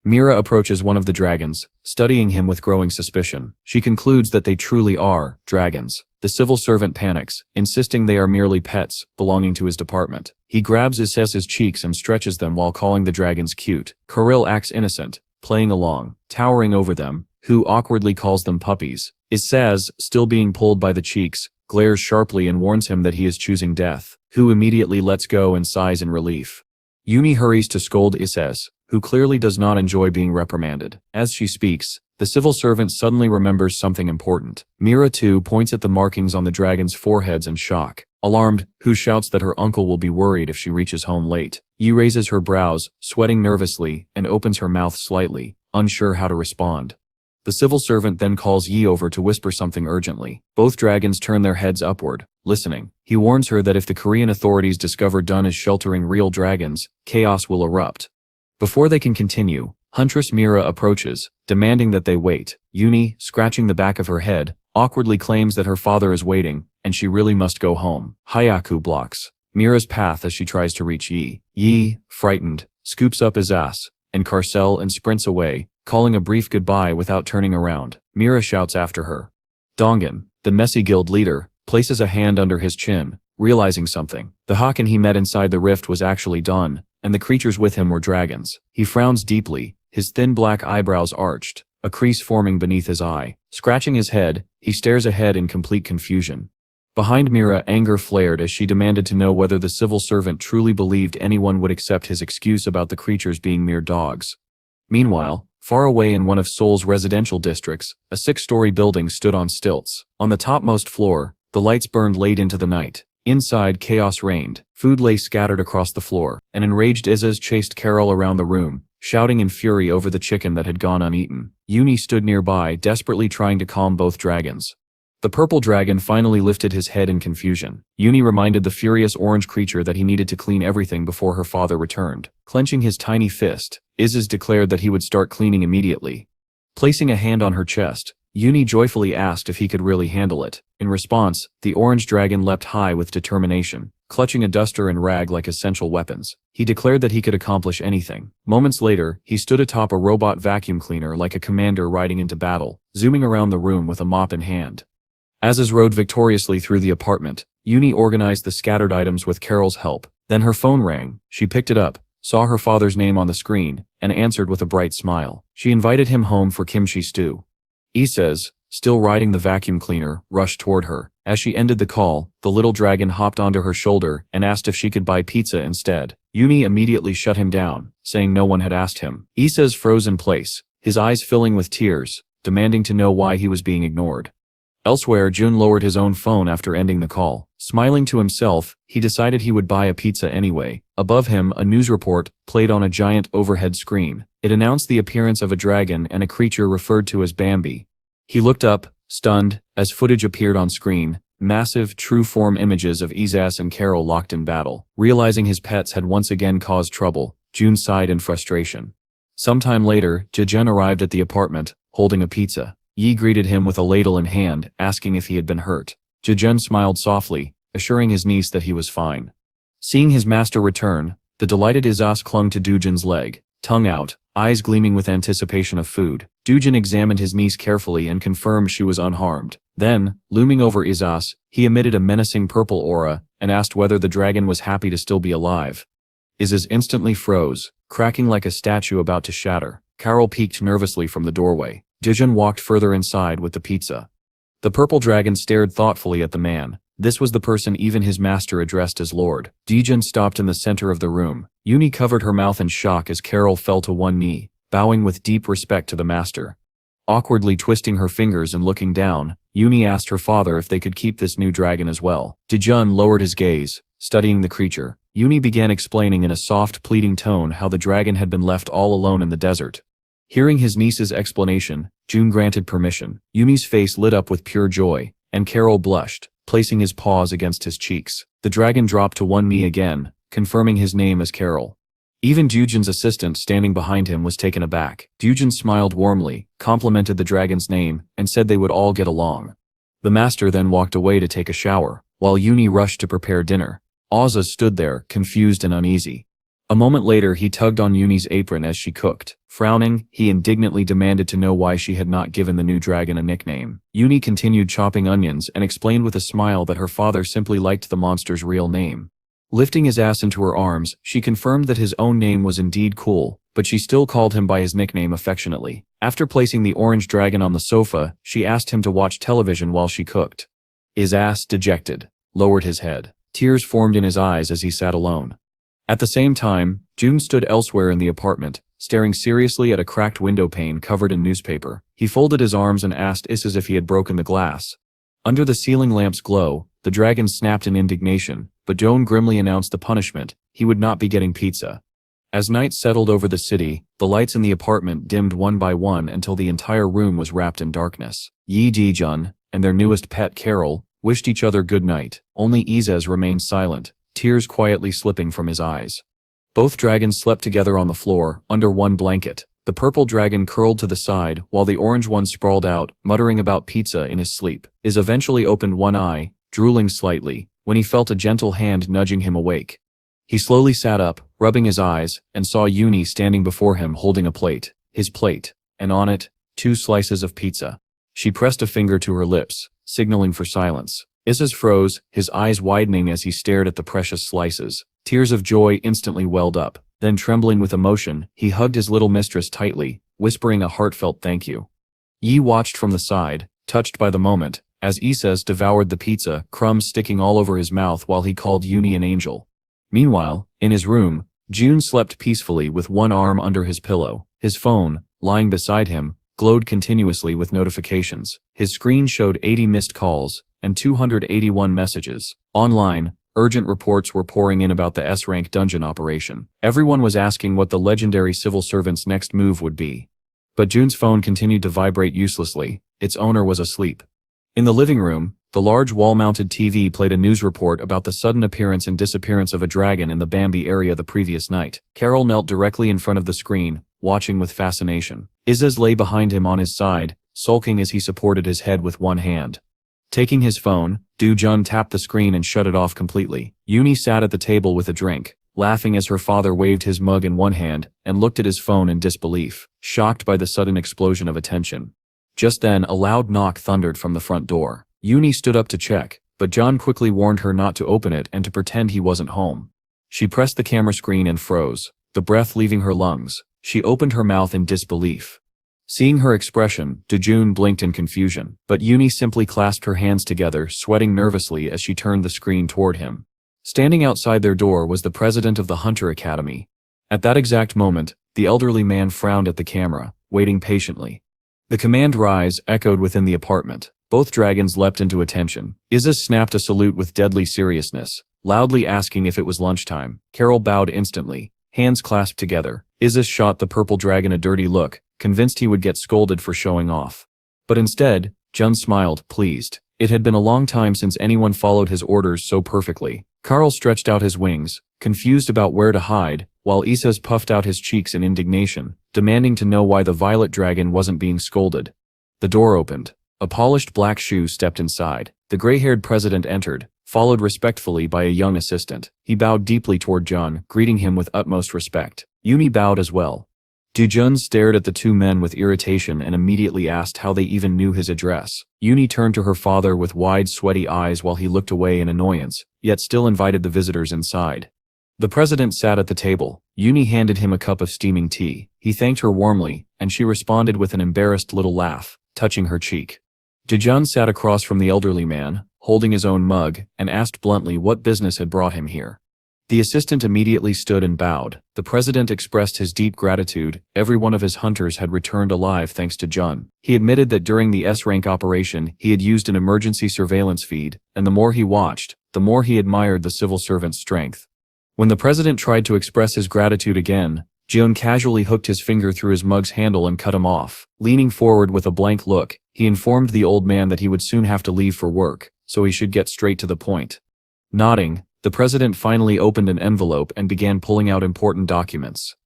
Mira approaches one of the dragons, studying him with growing suspicion. She concludes that they truly are dragons. The civil servant panics, insisting they are merely pets, belonging to his department. He grabs Issa's cheeks and stretches them while calling the dragons cute. Kirill acts innocent, playing along, towering over them. Hu awkwardly calls them puppies. Issaz, still being pulled by the cheeks, glares sharply and warns him that he is choosing death. Hu immediately lets go and sighs in relief. Yumi hurries to scold Issaz, who clearly does not enjoy being reprimanded. As she speaks, the civil servant suddenly remembers something important. Mira too points at the markings on the dragon's foreheads in shock. Alarmed, Hu shouts that her uncle will be worried if she reaches home late. Yi raises her brows, sweating nervously, and opens her mouth slightly, unsure how to respond. The civil servant then calls Yi over to whisper something urgently. Both dragons turn their heads upward, listening. He warns her that if the Korean authorities discover Dun is sheltering real dragons, chaos will erupt. Before they can continue, Huntress Mira approaches, demanding that they wait. Yuni, scratching the back of her head, awkwardly claims that her father is waiting, and she really must go home. Hayaku blocks Mira's path as she tries to reach Yi. Yi, frightened, scoops up his ass, and Carcel and sprints away, calling a brief goodbye without turning around. Mira shouts after her. Dongan, the Messy Guild leader, places a hand under his chin, realizing something. The Hakan he met inside the rift was actually Dun, and the creatures with him were dragons. He frowns deeply, his thin black eyebrows arched, a crease forming beneath his eye. Scratching his head, he stares ahead in complete confusion. Behind Mira, anger flared as she demanded to know whether the civil servant truly believed anyone would accept his excuse about the creatures being mere dogs. Meanwhile, far away in one of Seoul's residential districts, a 6-story building stood on stilts. On the topmost floor, the lights burned late into the night. Inside, chaos reigned. Food lay scattered across the floor. An enraged Izzaz chased Carol around the room, shouting in fury over the chicken that had gone uneaten. Yuni stood nearby, desperately trying to calm both dragons. The purple dragon finally lifted his head in confusion. Yuni reminded the furious orange creature that he needed to clean everything before her father returned. Clenching his tiny fist, Izzaz declared that he would start cleaning immediately. Placing a hand on her chest, Yuni joyfully asked if he could really handle it. In response, the orange dragon leapt high with determination, clutching a duster and rag like essential weapons. He declared that he could accomplish anything. Moments later, he stood atop a robot vacuum cleaner like a commander riding into battle, zooming around the room with a mop in hand. Izzaz rode victoriously through the apartment. Yuni organized the scattered items with Carol's help. Then her phone rang. She picked it up, saw her father's name on the screen, and answered with a bright smile. She invited him home for kimchi stew. Issaz, still riding the vacuum cleaner, rushed toward her. As she ended the call, the little dragon hopped onto her shoulder and asked if she could buy pizza instead. Yuni immediately shut him down, saying no one had asked him. Issaz froze in place, his eyes filling with tears, demanding to know why he was being ignored. Elsewhere, Jun lowered his own phone after ending the call. Smiling to himself, he decided he would buy a pizza anyway. Above him, a news report played on a giant overhead screen. It announced the appearance of a dragon and a creature referred to as Bambi. He looked up, stunned, as footage appeared on screen. Massive, true-form images of Izas and Carol locked in battle. Realizing his pets had once again caused trouble, Jun sighed in frustration. Sometime later, Jejun arrived at the apartment, holding a pizza. Yi greeted him with a ladle in hand, asking if he had been hurt. Jejun smiled softly, assuring his niece that he was fine. Seeing his master return, the delighted Izas clung to Dujin's leg, tongue out, eyes gleaming with anticipation of food. Dujin examined his niece carefully and confirmed she was unharmed. Then, looming over Izas, he emitted a menacing purple aura and asked whether the dragon was happy to still be alive. Izas instantly froze, cracking like a statue about to shatter. Carol peeked nervously from the doorway. Jejun walked further inside with the pizza. The purple dragon stared thoughtfully at the man. This was the person even his master addressed as Lord. Jejun stopped in the center of the room. Yuni covered her mouth in shock as Carol fell to one knee, bowing with deep respect to the master. Awkwardly twisting her fingers and looking down, Yuni asked her father if they could keep this new dragon as well. Jejun lowered his gaze, studying the creature. Yuni began explaining in a soft, pleading tone how the dragon had been left all alone in the desert. Hearing his niece's explanation, Jun granted permission. Yuni's face lit up with pure joy, and Carol blushed, placing his paws against his cheeks. The dragon dropped to one knee again, confirming his name as Carol. Even Dujin's assistant standing behind him was taken aback. Dujin smiled warmly, complimented the dragon's name, and said they would all get along. The master then walked away to take a shower, while Yuni rushed to prepare dinner. Ozza stood there, confused and uneasy. A moment later he tugged on Yuni's apron as she cooked. Frowning, he indignantly demanded to know why she had not given the new dragon a nickname. Yuni continued chopping onions and explained with a smile that her father simply liked the monster's real name. Lifting his ass into her arms, she confirmed that his own name was indeed cool, but she still called him by his nickname affectionately. After placing the orange dragon on the sofa, she asked him to watch television while she cooked. His ass, dejected, lowered his head. Tears formed in his eyes as he sat alone. At the same time, Jun stood elsewhere in the apartment, staring seriously at a cracked window pane covered in newspaper. He folded his arms and asked Is if he had broken the glass. Under the ceiling lamp's glow, the dragon snapped in indignation, but Joan grimly announced the punishment: he would not be getting pizza. As night settled over the city, the lights in the apartment dimmed one by one until the entire room was wrapped in darkness. Yi Ji-jun, and their newest pet Carol, wished each other good night. Only Izas remained silent, tears quietly slipping from his eyes. Both dragons slept together on the floor, under one blanket. The purple dragon curled to the side, while the orange one sprawled out, muttering about pizza in his sleep. Iz eventually opened one eye, drooling slightly, when he felt a gentle hand nudging him awake. He slowly sat up, rubbing his eyes, and saw Yuni standing before him holding a plate. His plate, and on it, 2 slices of pizza. She pressed a finger to her lips, signaling for silence. Izas froze, his eyes widening as he stared at the precious slices. Tears of joy instantly welled up. Then, trembling with emotion, he hugged his little mistress tightly, whispering a heartfelt thank you. Yi watched from the side, touched by the moment, as Izas devoured the pizza, crumbs sticking all over his mouth while he called Yuni an angel. Meanwhile, in his room, Jun slept peacefully with one arm under his pillow. His phone, lying beside him, glowed continuously with notifications. His screen showed 80 missed calls and 281 messages. Online, urgent reports were pouring in about the S-rank dungeon operation. Everyone was asking what the legendary civil servant's next move would be. But Jun's phone continued to vibrate uselessly. Its owner was asleep. In the living room, the large wall-mounted TV played a news report about the sudden appearance and disappearance of a dragon in the Bambi area the previous night. Carol knelt directly in front of the screen, watching with fascination. Izas lay behind him on his side, sulking as he supported his head with one hand. Taking his phone, Du-jun tapped the screen and shut it off completely. Yuni sat at the table with a drink, laughing as her father waved his mug in one hand and looked at his phone in disbelief, shocked by the sudden explosion of attention. Just then, a loud knock thundered from the front door. Yuni stood up to check, but John quickly warned her not to open it and to pretend he wasn't home. She pressed the camera screen and froze, the breath leaving her lungs. She opened her mouth in disbelief. Seeing her expression, Du-jun blinked in confusion, but Yuni simply clasped her hands together, sweating nervously as she turned the screen toward him. Standing outside their door was the president of the Hunter Academy. At that exact moment, the elderly man frowned at the camera, waiting patiently. The command "Rise" echoed within the apartment. Both dragons leapt into attention. Isis snapped a salute with deadly seriousness, loudly asking if it was lunchtime. Carol bowed instantly, hands clasped together. Isis shot the purple dragon a dirty look, convinced he would get scolded for showing off. But instead, Jun smiled, pleased. It had been a long time since anyone followed his orders so perfectly. Carl stretched out his wings, confused about where to hide, while Isis puffed out his cheeks in indignation, demanding to know why the violet dragon wasn't being scolded. The door opened. A polished black shoe stepped inside. The gray-haired president entered, followed respectfully by a young assistant. He bowed deeply toward Jun, greeting him with utmost respect. Yumi bowed as well. Jun stared at the two men with irritation and immediately asked how they even knew his address. Yumi turned to her father with wide, sweaty eyes while he looked away in annoyance, yet still invited the visitors inside. The president sat at the table. Yumi handed him a cup of steaming tea. He thanked her warmly, and she responded with an embarrassed little laugh, touching her cheek. Jun sat across from the elderly man, holding his own mug, and asked bluntly what business had brought him here. The assistant immediately stood and bowed. The president expressed his deep gratitude. Every one of his hunters had returned alive thanks to Jun. He admitted that during the S-rank operation, he had used an emergency surveillance feed, and the more he watched, the more he admired the civil servant's strength. When the president tried to express his gratitude again, Jun casually hooked his finger through his mug's handle and cut him off. Leaning forward with a blank look, he informed the old man that he would soon have to leave for work, so he should get straight to the point. Nodding, the president finally opened an envelope and began pulling out important documents.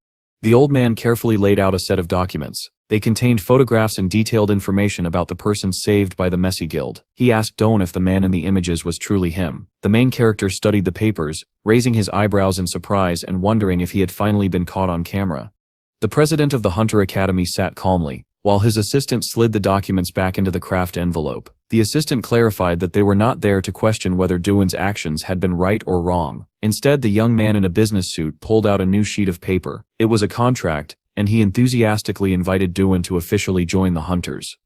The old man carefully laid out a set of documents. They contained photographs and detailed information about the person saved by the Messy Guild. He asked Doan if the man in the images was truly him. The main character studied the papers, raising his eyebrows in surprise and wondering if he had finally been caught on camera. The president of the Hunter Academy sat calmly, while his assistant slid the documents back into the craft envelope. The assistant clarified that they were not there to question whether Doan's actions had been right or wrong. Instead, the young man in a business suit pulled out a new sheet of paper. It was a contract, and he enthusiastically invited Doan to officially join the Hunters.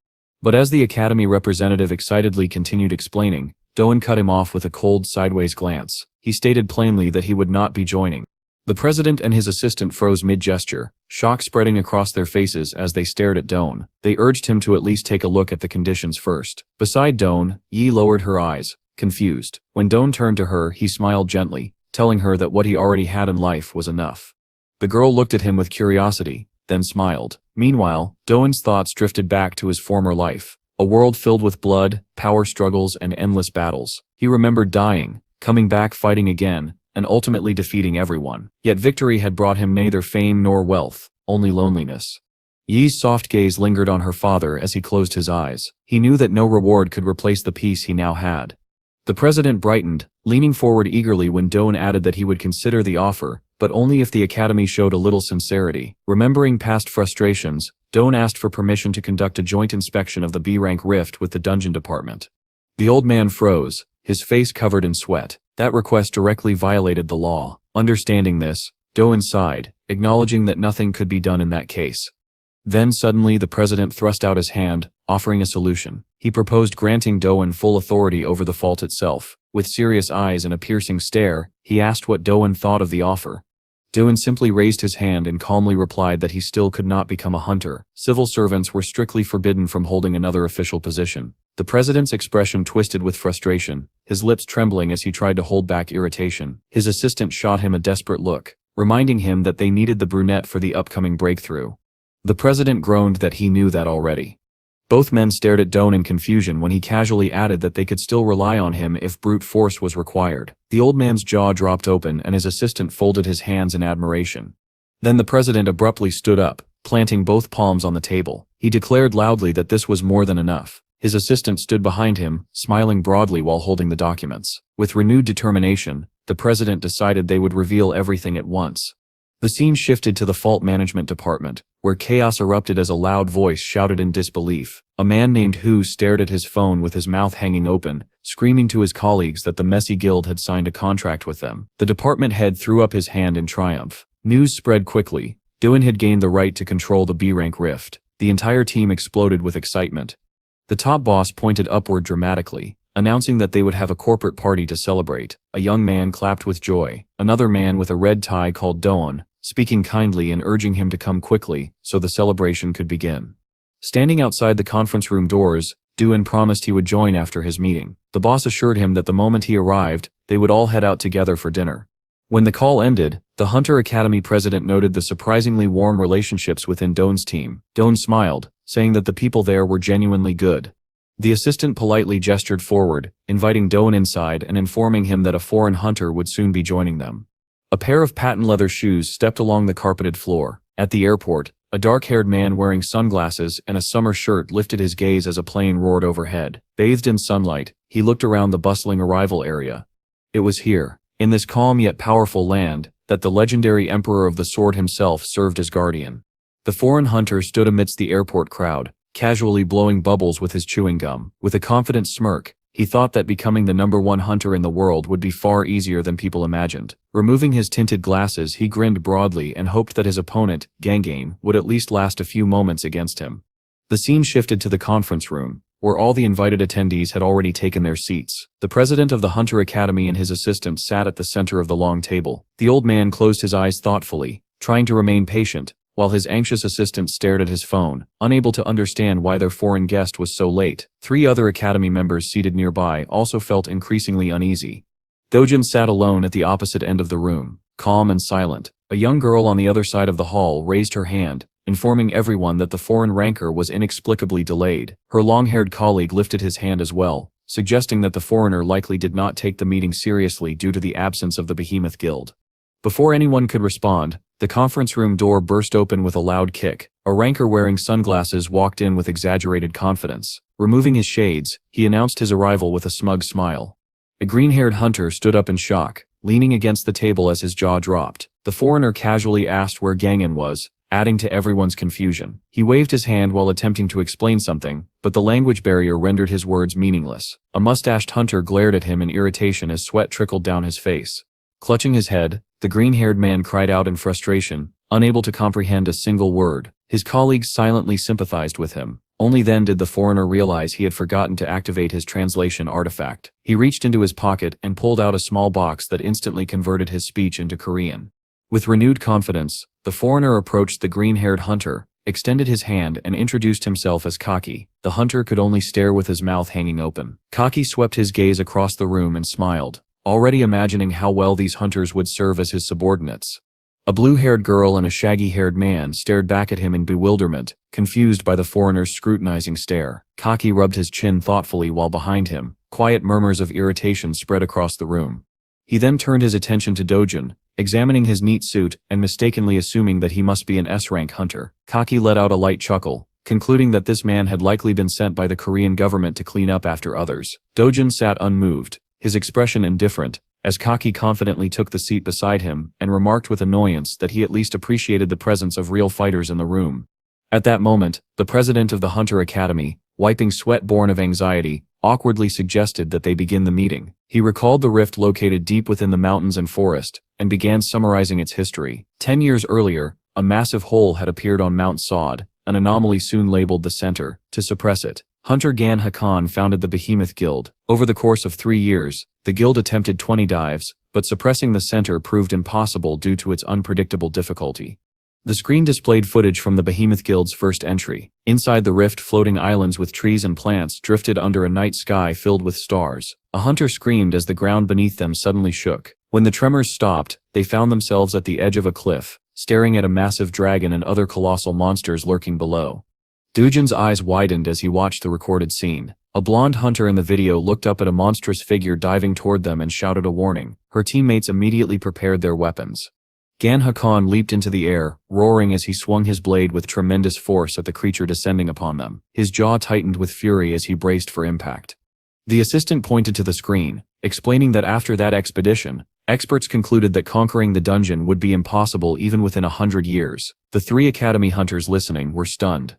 But as the Academy representative excitedly continued explaining, Doan cut him off with a cold sideways glance. He stated plainly that he would not be joining. The president and his assistant froze mid-gesture, shock spreading across their faces as they stared at Doan. They urged him to at least take a look at the conditions first. Beside Doan, Yi lowered her eyes, confused. When Doan turned to her, he smiled gently, telling her that what he already had in life was enough. The girl looked at him with curiosity, then smiled. Meanwhile, Doan's thoughts drifted back to his former life, a world filled with blood, power struggles, and endless battles. He remembered dying, coming back fighting again, and ultimately defeating everyone. Yet victory had brought him neither fame nor wealth, only loneliness. Yi's soft gaze lingered on her father as he closed his eyes. He knew that no reward could replace the peace he now had. The president brightened, leaning forward eagerly when Doan added that he would consider the offer, but only if the Academy showed a little sincerity. Remembering past frustrations, Doan asked for permission to conduct a joint inspection of the B-rank rift with the dungeon department. The old man froze, his face covered in sweat. That request directly violated the law. Understanding this, Doan sighed, acknowledging that nothing could be done in that case. Then suddenly the president thrust out his hand, offering a solution. He proposed granting Doan full authority over the fault itself. With serious eyes and a piercing stare, he asked what Doan thought of the offer. Doan simply raised his hand and calmly replied that he still could not become a hunter. Civil servants were strictly forbidden from holding another official position. The president's expression twisted with frustration, his lips trembling as he tried to hold back irritation. His assistant shot him a desperate look, reminding him that they needed the brunette for the upcoming breakthrough. The president groaned that he knew that already. Both men stared at Doan in confusion when he casually added that they could still rely on him if brute force was required. The old man's jaw dropped open and his assistant folded his hands in admiration. Then the president abruptly stood up, planting both palms on the table. He declared loudly that this was more than enough. His assistant stood behind him, smiling broadly while holding the documents. With renewed determination, the president decided they would reveal everything at once. The scene shifted to the fault management department, where chaos erupted as a loud voice shouted in disbelief. A man named Hu stared at his phone with his mouth hanging open, screaming to his colleagues that the Messy Guild had signed a contract with them. The department head threw up his hand in triumph. News spread quickly. Doan had gained the right to control the B-rank rift. The entire team exploded with excitement. The top boss pointed upward dramatically, announcing that they would have a corporate party to celebrate. A young man clapped with joy. Another man with a red tie called Doan, speaking kindly and urging him to come quickly so the celebration could begin. Standing outside the conference room doors, Doohan promised he would join after his meeting. The boss assured him that the moment he arrived, they would all head out together for dinner. When the call ended, the Hunter Academy president noted the surprisingly warm relationships within Doan's team. Doan smiled, saying that the people there were genuinely good. The assistant politely gestured forward, inviting Doan inside and informing him that a foreign hunter would soon be joining them. A pair of patent leather shoes stepped along the carpeted floor. At the airport, a dark-haired man wearing sunglasses and a summer shirt lifted his gaze as a plane roared overhead. Bathed in sunlight, he looked around the bustling arrival area. It was here, in this calm yet powerful land, that the legendary Emperor of the Sword himself served as guardian. The foreign hunter stood amidst the airport crowd, casually blowing bubbles with his chewing gum. With a confident smirk, he thought that becoming the #1 hunter in the world would be far easier than people imagined. Removing his tinted glasses, he grinned broadly and hoped that his opponent, Gangain, would at least last a few moments against him. The scene shifted to the conference room, where all the invited attendees had already taken their seats. The president of the Hunter Academy and his assistant sat at the center of the long table. The old man closed his eyes thoughtfully, trying to remain patient, while his anxious assistant stared at his phone, unable to understand why their foreign guest was so late. 3 other Academy members seated nearby also felt increasingly uneasy. Dojin sat alone at the opposite end of the room, calm and silent. A young girl on the other side of the hall raised her hand, informing everyone that the foreign ranker was inexplicably delayed. Her long-haired colleague lifted his hand as well, suggesting that the foreigner likely did not take the meeting seriously due to the absence of the Behemoth Guild. Before anyone could respond, the conference room door burst open with a loud kick. A ranker wearing sunglasses walked in with exaggerated confidence. Removing his shades, he announced his arrival with a smug smile. A green-haired hunter stood up in shock, leaning against the table as his jaw dropped. The foreigner casually asked where Gangan was, adding to everyone's confusion. He waved his hand while attempting to explain something, but the language barrier rendered his words meaningless. A mustached hunter glared at him in irritation as sweat trickled down his face. Clutching his head, the green-haired man cried out in frustration, unable to comprehend a single word. His colleagues silently sympathized with him. Only then did the foreigner realize he had forgotten to activate his translation artifact. He reached into his pocket and pulled out a small box that instantly converted his speech into Korean. With renewed confidence, the foreigner approached the green-haired hunter, extended his hand and introduced himself as Kaki. The hunter could only stare with his mouth hanging open. Kaki swept his gaze across the room and smiled, already imagining how well these hunters would serve as his subordinates. A blue-haired girl and a shaggy-haired man stared back at him in bewilderment, confused by the foreigner's scrutinizing stare. Kaki rubbed his chin thoughtfully while behind him, quiet murmurs of irritation spread across the room. He then turned his attention to Dojin, examining his neat suit and mistakenly assuming that he must be an S-rank hunter. Kaki let out a light chuckle, concluding that this man had likely been sent by the Korean government to clean up after others. Dojin sat unmoved, his expression indifferent, as Kaki confidently took the seat beside him and remarked with annoyance that he at least appreciated the presence of real fighters in the room. At that moment, the president of the Hunter Academy, wiping sweat born of anxiety, awkwardly suggested that they begin the meeting. He recalled the rift located deep within the mountains and forest, and began summarizing its history. 10 years earlier, a massive hole had appeared on Mount Sod, an anomaly soon labeled the center. To suppress it, Hunter Gan Hakan founded the Behemoth Guild. Over the course of 3 years, the guild attempted 20 dives, but suppressing the center proved impossible due to its unpredictable difficulty. The screen displayed footage from the Behemoth Guild's first entry. Inside the rift, floating islands with trees and plants drifted under a night sky filled with stars. A hunter screamed as the ground beneath them suddenly shook. When the tremors stopped, they found themselves at the edge of a cliff, staring at a massive dragon and other colossal monsters lurking below. Dujin's eyes widened as he watched the recorded scene. A blonde hunter in the video looked up at a monstrous figure diving toward them and shouted a warning. Her teammates immediately prepared their weapons. Gan Hakan leaped into the air, roaring as he swung his blade with tremendous force at the creature descending upon them. His jaw tightened with fury as he braced for impact. The assistant pointed to the screen, explaining that after that expedition, experts concluded that conquering the dungeon would be impossible even within 100 years. The 3 Academy hunters listening were stunned.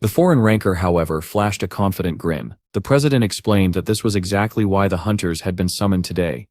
The foreign ranker, however, flashed a confident grin. The president explained that this was exactly why the hunters had been summoned today.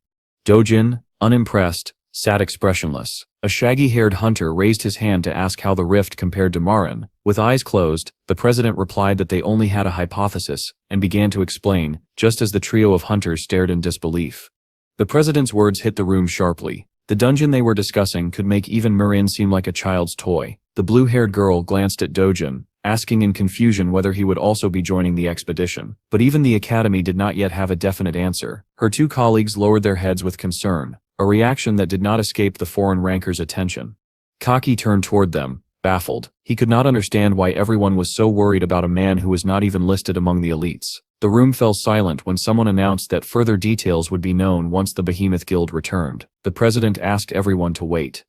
Dojin, unimpressed, sat expressionless. A shaggy-haired hunter raised his hand to ask how the rift compared to Marin. With eyes closed, the president replied that they only had a hypothesis, and began to explain, just as the trio of hunters stared in disbelief. The president's words hit the room sharply. The dungeon they were discussing could make even Marin seem like a child's toy. The blue-haired girl glanced at Dojin, asking in confusion whether he would also be joining the expedition. But even the academy did not yet have a definite answer. Her two colleagues lowered their heads with concern, a reaction that did not escape the foreign ranker's attention. Kaki turned toward them, baffled. He could not understand why everyone was so worried about a man who was not even listed among the elites. The room fell silent when someone announced that further details would be known once the Behemoth Guild returned. The president asked everyone to wait.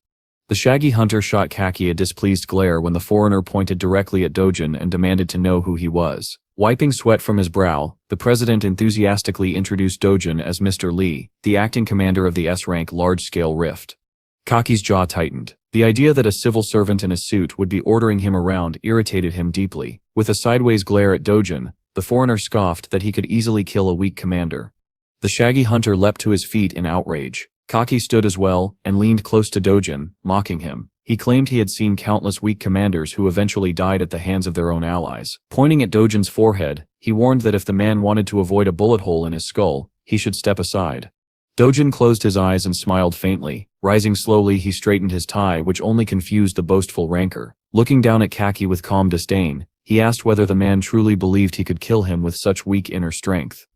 The shaggy hunter shot Kaki a displeased glare when the foreigner pointed directly at Dojin and demanded to know who he was. Wiping sweat from his brow, the president enthusiastically introduced Dojin as Mr. Lee, the acting commander of the S-rank large-scale rift. Kaki's jaw tightened. The idea that a civil servant in a suit would be ordering him around irritated him deeply. With a sideways glare at Dojin, the foreigner scoffed that he could easily kill a weak commander. The shaggy hunter leapt to his feet in outrage. Kaki stood as well, and leaned close to Dojin, mocking him. He claimed he had seen countless weak commanders who eventually died at the hands of their own allies. Pointing at Dojin's forehead, he warned that if the man wanted to avoid a bullet hole in his skull, he should step aside. Dojin closed his eyes and smiled faintly. Rising slowly, he straightened his tie, which only confused the boastful ranker. Looking down at Kaki with calm disdain, he asked whether the man truly believed he could kill him with such weak inner strength.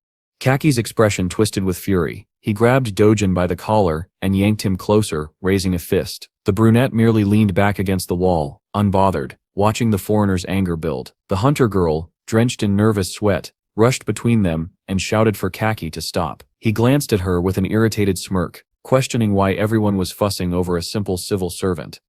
Kaki's expression twisted with fury. He grabbed Dojin by the collar and yanked him closer, raising a fist. The brunette merely leaned back against the wall, unbothered, watching the foreigner's anger build. The hunter girl, drenched in nervous sweat, rushed between them and shouted for Kaki to stop. He glanced at her with an irritated smirk, questioning why everyone was fussing over a simple civil servant.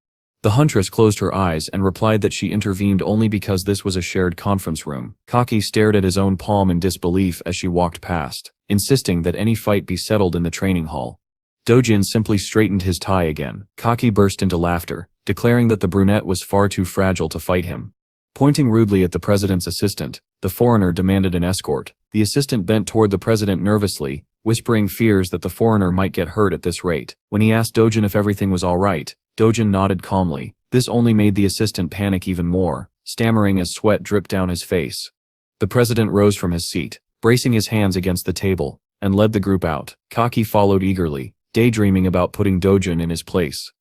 The huntress closed her eyes and replied that she intervened only because this was a shared conference room. Kaki stared at his own palm in disbelief as she walked past, insisting that any fight be settled in the training hall. Dojin simply straightened his tie again. Kaki burst into laughter, declaring that the brunette was far too fragile to fight him. Pointing rudely at the president's assistant, the foreigner demanded an escort. The assistant bent toward the president nervously, whispering fears that the foreigner might get hurt at this rate. When he asked Dojin if everything was all right, Dojin nodded calmly. This only made the assistant panic even more, stammering as sweat dripped down his face. The president rose from his seat, bracing his hands against the table, and led the group out. Kaki followed eagerly, daydreaming about putting Dojin in his place.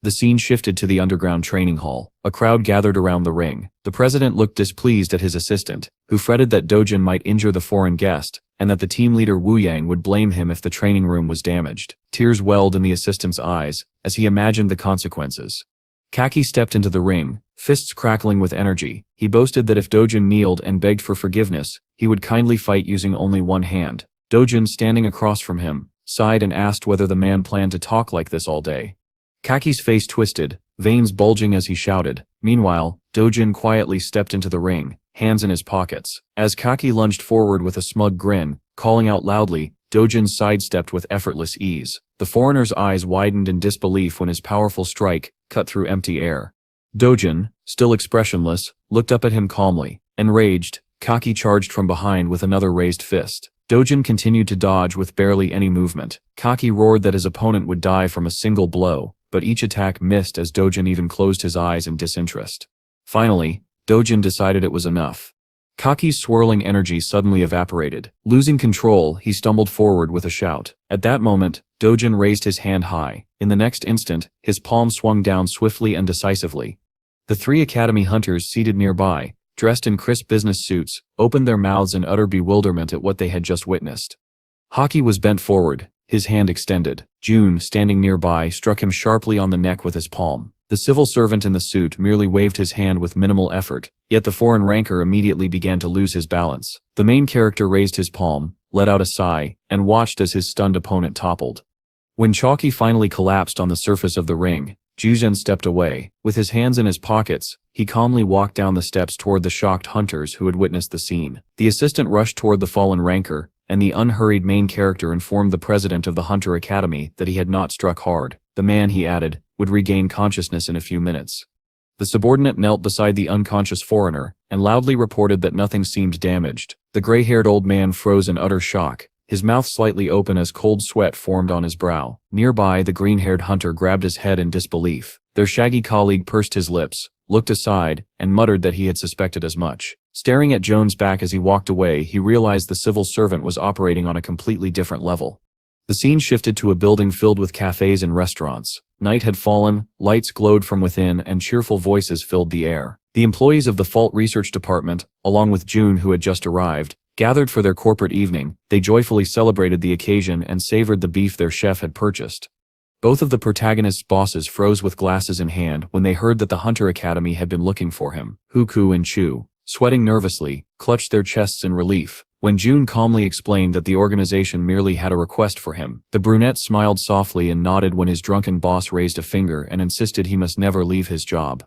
The scene shifted to the underground training hall. A crowd gathered around the ring. The president looked displeased at his assistant, who fretted that Dojin might injure the foreign guest, and that the team leader Wu Yang would blame him if the training room was damaged. Tears welled in the assistant's eyes as he imagined the consequences. Kaki stepped into the ring, fists crackling with energy. He boasted that if Dojin kneeled and begged for forgiveness, he would kindly fight using only one hand. Dojin, standing across from him, sighed and asked whether the man planned to talk like this all day. Kaki's face twisted, veins bulging as he shouted. Meanwhile, Dojin quietly stepped into the ring, hands in his pockets. As Kaki lunged forward with a smug grin, calling out loudly, Dojin sidestepped with effortless ease. The foreigner's eyes widened in disbelief when his powerful strike cut through empty air. Dojin, still expressionless, looked up at him calmly. Enraged, Kaki charged from behind with another raised fist. Dojin continued to dodge with barely any movement. Kaki roared that his opponent would die from a single blow, but each attack missed as Dojin even closed his eyes in disinterest. Finally, Dojin decided it was enough. Kaki's swirling energy suddenly evaporated. Losing control, he stumbled forward with a shout. At that moment, Dojin raised his hand high. In the next instant, his palm swung down swiftly and decisively. The three academy hunters seated nearby, dressed in crisp business suits, opened their mouths in utter bewilderment at what they had just witnessed. Haki was bent forward, his hand extended. June, standing nearby, struck him sharply on the neck with his palm. The civil servant in the suit merely waved his hand with minimal effort, yet the foreign ranker immediately began to lose his balance. The main character raised his palm, let out a sigh, and watched as his stunned opponent toppled. When Chalky finally collapsed on the surface of the ring, Juzhen stepped away. With his hands in his pockets, he calmly walked down the steps toward the shocked hunters who had witnessed the scene. The assistant rushed toward the fallen ranker, and the unhurried main character informed the president of the Hunter Academy that he had not struck hard. The man, he added, would regain consciousness in a few minutes. The subordinate knelt beside the unconscious foreigner, and loudly reported that nothing seemed damaged. The gray-haired old man froze in utter shock, his mouth slightly open as cold sweat formed on his brow. Nearby, the green-haired hunter grabbed his head in disbelief. Their shaggy colleague pursed his lips, looked aside, and muttered that he had suspected as much. Staring at Joan's back as he walked away, he realized the civil servant was operating on a completely different level. The scene shifted to a building filled with cafes and restaurants. Night had fallen, lights glowed from within, and cheerful voices filled the air. The employees of the Fault Research Department, along with June who had just arrived, gathered for their corporate evening. They joyfully celebrated the occasion and savored the beef their chef had purchased. Both of the protagonist's bosses froze with glasses in hand when they heard that the Hunter Academy had been looking for him. Huku and Chu, sweating nervously, clutched their chests in relief. When June calmly explained that the organization merely had a request for him, the brunette smiled softly and nodded when his drunken boss raised a finger and insisted he must never leave his job.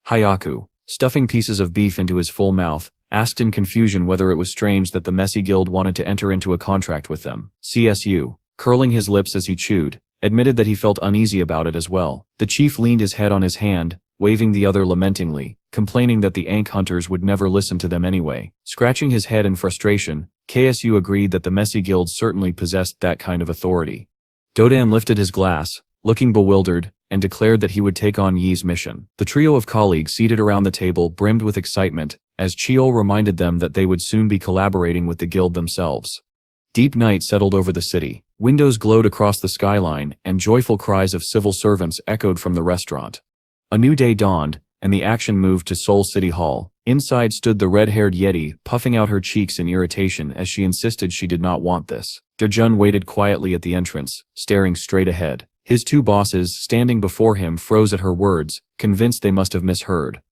Hayaku, stuffing pieces of beef into his full mouth, asked in confusion whether it was strange that the Messy Guild wanted to enter into a contract with them. CSU, curling his lips as he chewed, admitted that he felt uneasy about it as well. The chief leaned his head on his hand, waving the other lamentingly, complaining that the Ankh hunters would never listen to them anyway. Scratching his head in frustration, KSU agreed that the Messy Guild certainly possessed that kind of authority. Dodan lifted his glass, looking bewildered, and declared that he would take on Yi's mission. The trio of colleagues seated around the table brimmed with excitement, as Chiol reminded them that they would soon be collaborating with the guild themselves. Deep night settled over the city. Windows glowed across the skyline, and joyful cries of civil servants echoed from the restaurant. A new day dawned, and the action moved to Seoul City Hall. Inside stood the red-haired Yeti, puffing out her cheeks in irritation as she insisted she did not want this. Dejun waited quietly at the entrance, staring straight ahead. His two bosses, standing before him, froze at her words, convinced they must have misheard.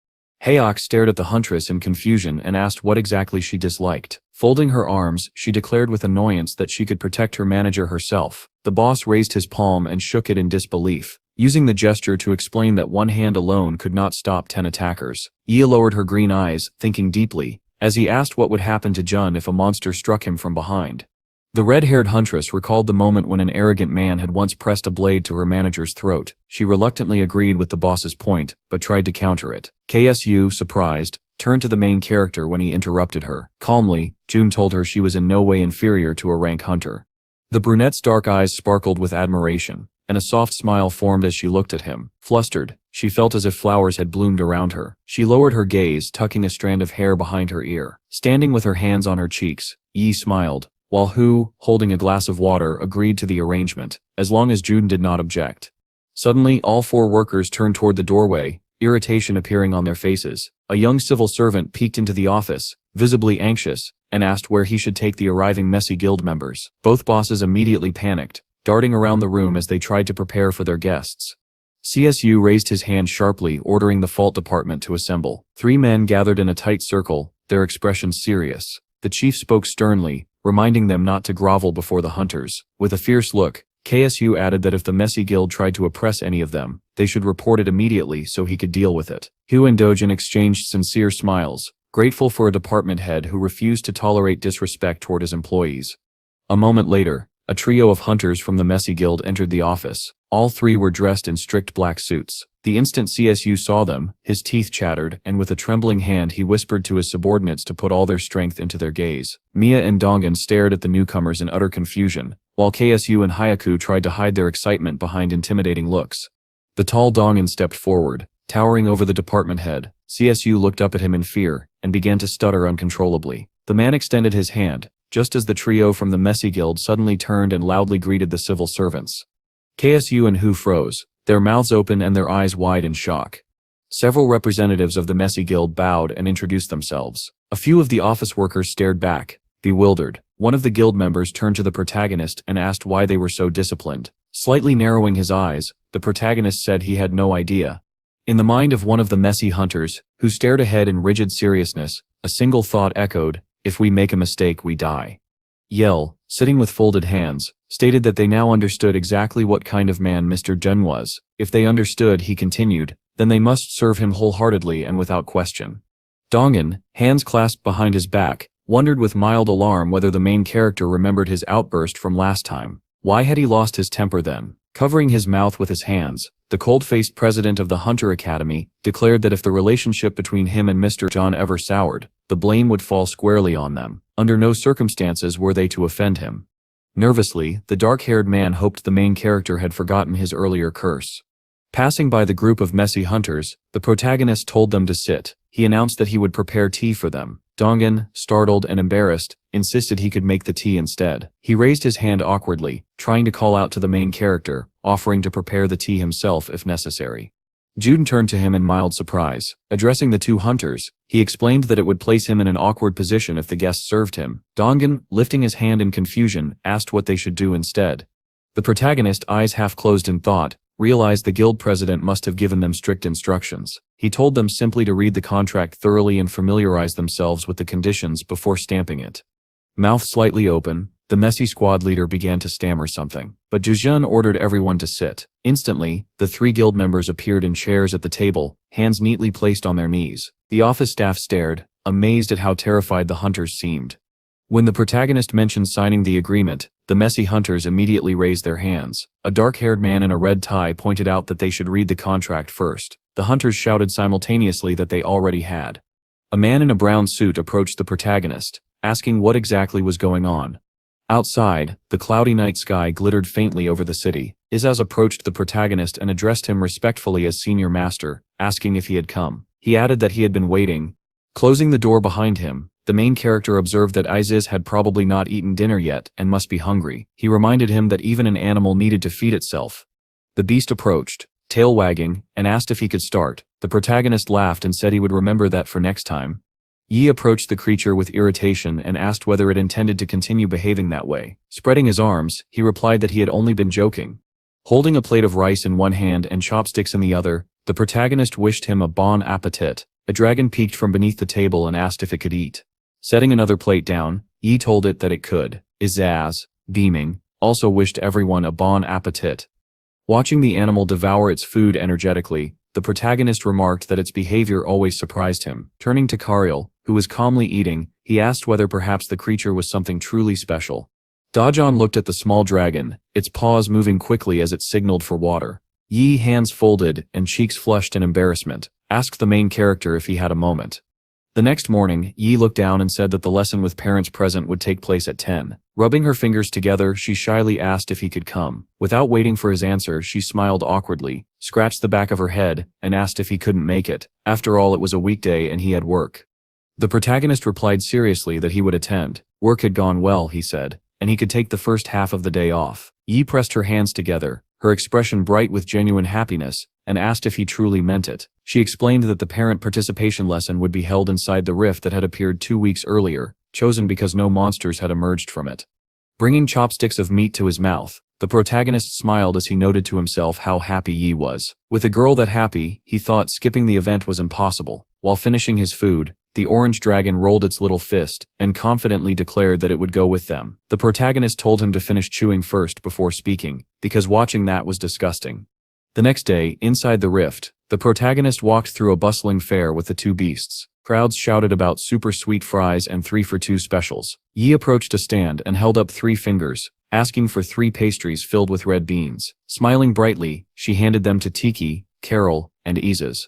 Hayok stared at the huntress in confusion and asked what exactly she disliked. Folding her arms, she declared with annoyance that she could protect her manager herself. The boss raised his palm and shook it in disbelief, using the gesture to explain that one hand alone could not stop 10 attackers. Yi lowered her green eyes, thinking deeply, as he asked what would happen to Jun if a monster struck him from behind. The red-haired huntress recalled the moment when an arrogant man had once pressed a blade to her manager's throat. She reluctantly agreed with the boss's point, but tried to counter it. KSU, surprised, turned to the main character when he interrupted her. Calmly, June told her she was in no way inferior to a rank hunter. The brunette's dark eyes sparkled with admiration, and a soft smile formed as she looked at him. Flustered, she felt as if flowers had bloomed around her. She lowered her gaze, tucking a strand of hair behind her ear. Standing with her hands on her cheeks, Yi smiled, while Hu, holding a glass of water, agreed to the arrangement, as long as June did not object. Suddenly, all four workers turned toward the doorway, irritation appearing on their faces. A young civil servant peeked into the office, visibly anxious, and asked where he should take the arriving Messy Guild members. Both bosses immediately panicked, darting around the room as they tried to prepare for their guests. CSU raised his hand sharply, ordering the Fault Department to assemble. 3 men gathered in a tight circle, their expressions serious. The chief spoke sternly, reminding them not to grovel before the hunters. With a fierce look, KSU added that if the Messy Guild tried to oppress any of them, they should report it immediately so he could deal with it. Hu and Dojin exchanged sincere smiles, grateful for a department head who refused to tolerate disrespect toward his employees. A moment later, a trio of hunters from the Messy Guild entered the office. All 3 were dressed in strict black suits. The instant CSU saw them, his teeth chattered, and with a trembling hand he whispered to his subordinates to put all their strength into their gaze. Mia and Dongan stared at the newcomers in utter confusion, while KSU and Hayaku tried to hide their excitement behind intimidating looks. The tall Dongan stepped forward, towering over the department head. CSU looked up at him in fear, and began to stutter uncontrollably. The man extended his hand, just as the trio from the Messy Guild suddenly turned and loudly greeted the civil servants. KSU and Hu froze, their mouths open and their eyes wide in shock. Several representatives of the Messy Guild bowed and introduced themselves. A few of the office workers stared back, bewildered. One of the guild members turned to the protagonist and asked why they were so disciplined. Slightly narrowing his eyes, the protagonist said he had no idea. In the mind of one of the Messy hunters, who stared ahead in rigid seriousness, a single thought echoed, "If we make a mistake, we die." Yell, sitting with folded hands, stated that they now understood exactly what kind of man Mr. Jun was. If they understood, he continued, then they must serve him wholeheartedly and without question. Dongan, hands clasped behind his back, wondered with mild alarm whether the main character remembered his outburst from last time. Why had he lost his temper then? Covering his mouth with his hands, the cold-faced president of the Hunter Academy declared that if the relationship between him and Mr. John ever soured, the blame would fall squarely on them. Under no circumstances were they to offend him. Nervously, the dark-haired man hoped the main character had forgotten his earlier curse. Passing by the group of Messy hunters, the protagonist told them to sit. He announced that he would prepare tea for them. Dongan, startled and embarrassed, insisted he could make the tea instead. He raised his hand awkwardly, trying to call out to the main character, offering to prepare the tea himself if necessary. Jun turned to him in mild surprise. Addressing the two hunters, he explained that it would place him in an awkward position if the guests served him. Dongan, lifting his hand in confusion, asked what they should do instead. The protagonist, eyes half closed in thought, realized the guild president must have given them strict instructions. He told them simply to read the contract thoroughly and familiarize themselves with the conditions before stamping it. Mouth slightly open, the messy squad leader began to stammer something, but Jujun ordered everyone to sit. Instantly, the three guild members appeared in chairs at the table, hands neatly placed on their knees. The office staff stared, amazed at how terrified the hunters seemed. When the protagonist mentioned signing the agreement, the messy hunters immediately raised their hands. A dark-haired man in a red tie pointed out that they should read the contract first. The hunters shouted simultaneously that they already had. A man in a brown suit approached the protagonist, asking what exactly was going on. Outside, the cloudy night sky glittered faintly over the city. Izaz approached the protagonist and addressed him respectfully as senior master, asking if he had come. He added that he had been waiting. Closing the door behind him, the main character observed that Izaz had probably not eaten dinner yet and must be hungry. He reminded him that even an animal needed to feed itself. The beast approached, tail wagging, and asked if he could start. The protagonist laughed and said he would remember that for next time. Yi approached the creature with irritation and asked whether it intended to continue behaving that way. Spreading his arms, he replied that he had only been joking. Holding a plate of rice in one hand and chopsticks in the other, the protagonist wished him a bon appetit. A dragon peeked from beneath the table and asked if it could eat. Setting another plate down, Yi told it that it could. Izaz, beaming, also wished everyone a bon appetit. Watching the animal devour its food energetically, the protagonist remarked that its behavior always surprised him. Turning to Kariel, who was calmly eating, he asked whether perhaps the creature was something truly special. Dajan looked at the small dragon, its paws moving quickly as it signaled for water. Yi, hands folded and cheeks flushed in embarrassment, asked the main character if he had a moment. The next morning, Yi looked down and said that the lesson with parents present would take place at 10. Rubbing her fingers together, she shyly asked if he could come. Without waiting for his answer, she smiled awkwardly, scratched the back of her head, and asked if he couldn't make it. After all, it was a weekday and he had work. The protagonist replied seriously that he would attend. Work had gone well, he said, and he could take the first half of the day off. Yi pressed her hands together, her expression bright with genuine happiness, and asked if he truly meant it. She explained that the parent participation lesson would be held inside the rift that had appeared 2 weeks earlier, chosen because no monsters had emerged from it. Bringing chopsticks of meat to his mouth, the protagonist smiled as he noted to himself how happy Yi was. With a girl that happy, he thought skipping the event was impossible. While finishing his food, the orange dragon rolled its little fist and confidently declared that it would go with them. The protagonist told him to finish chewing first before speaking, because watching that was disgusting. The next day, inside the rift, the protagonist walked through a bustling fair with the two beasts. Crowds shouted about super sweet fries and 3 for 2 specials. Yi approached a stand and held up 3 fingers, asking for 3 pastries filled with red beans. Smiling brightly, she handed them to Tiki, Carol, and Izaz.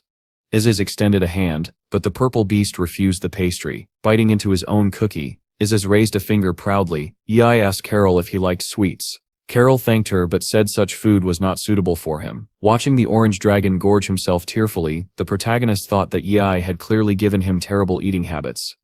Izaz extended a hand, but the purple beast refused the pastry. Biting into his own cookie, Izaz raised a finger proudly. Yi asked Carol if he liked sweets. Carol thanked her but said such food was not suitable for him. Watching the orange dragon gorge himself tearfully, the protagonist thought that Yi had clearly given him terrible eating habits.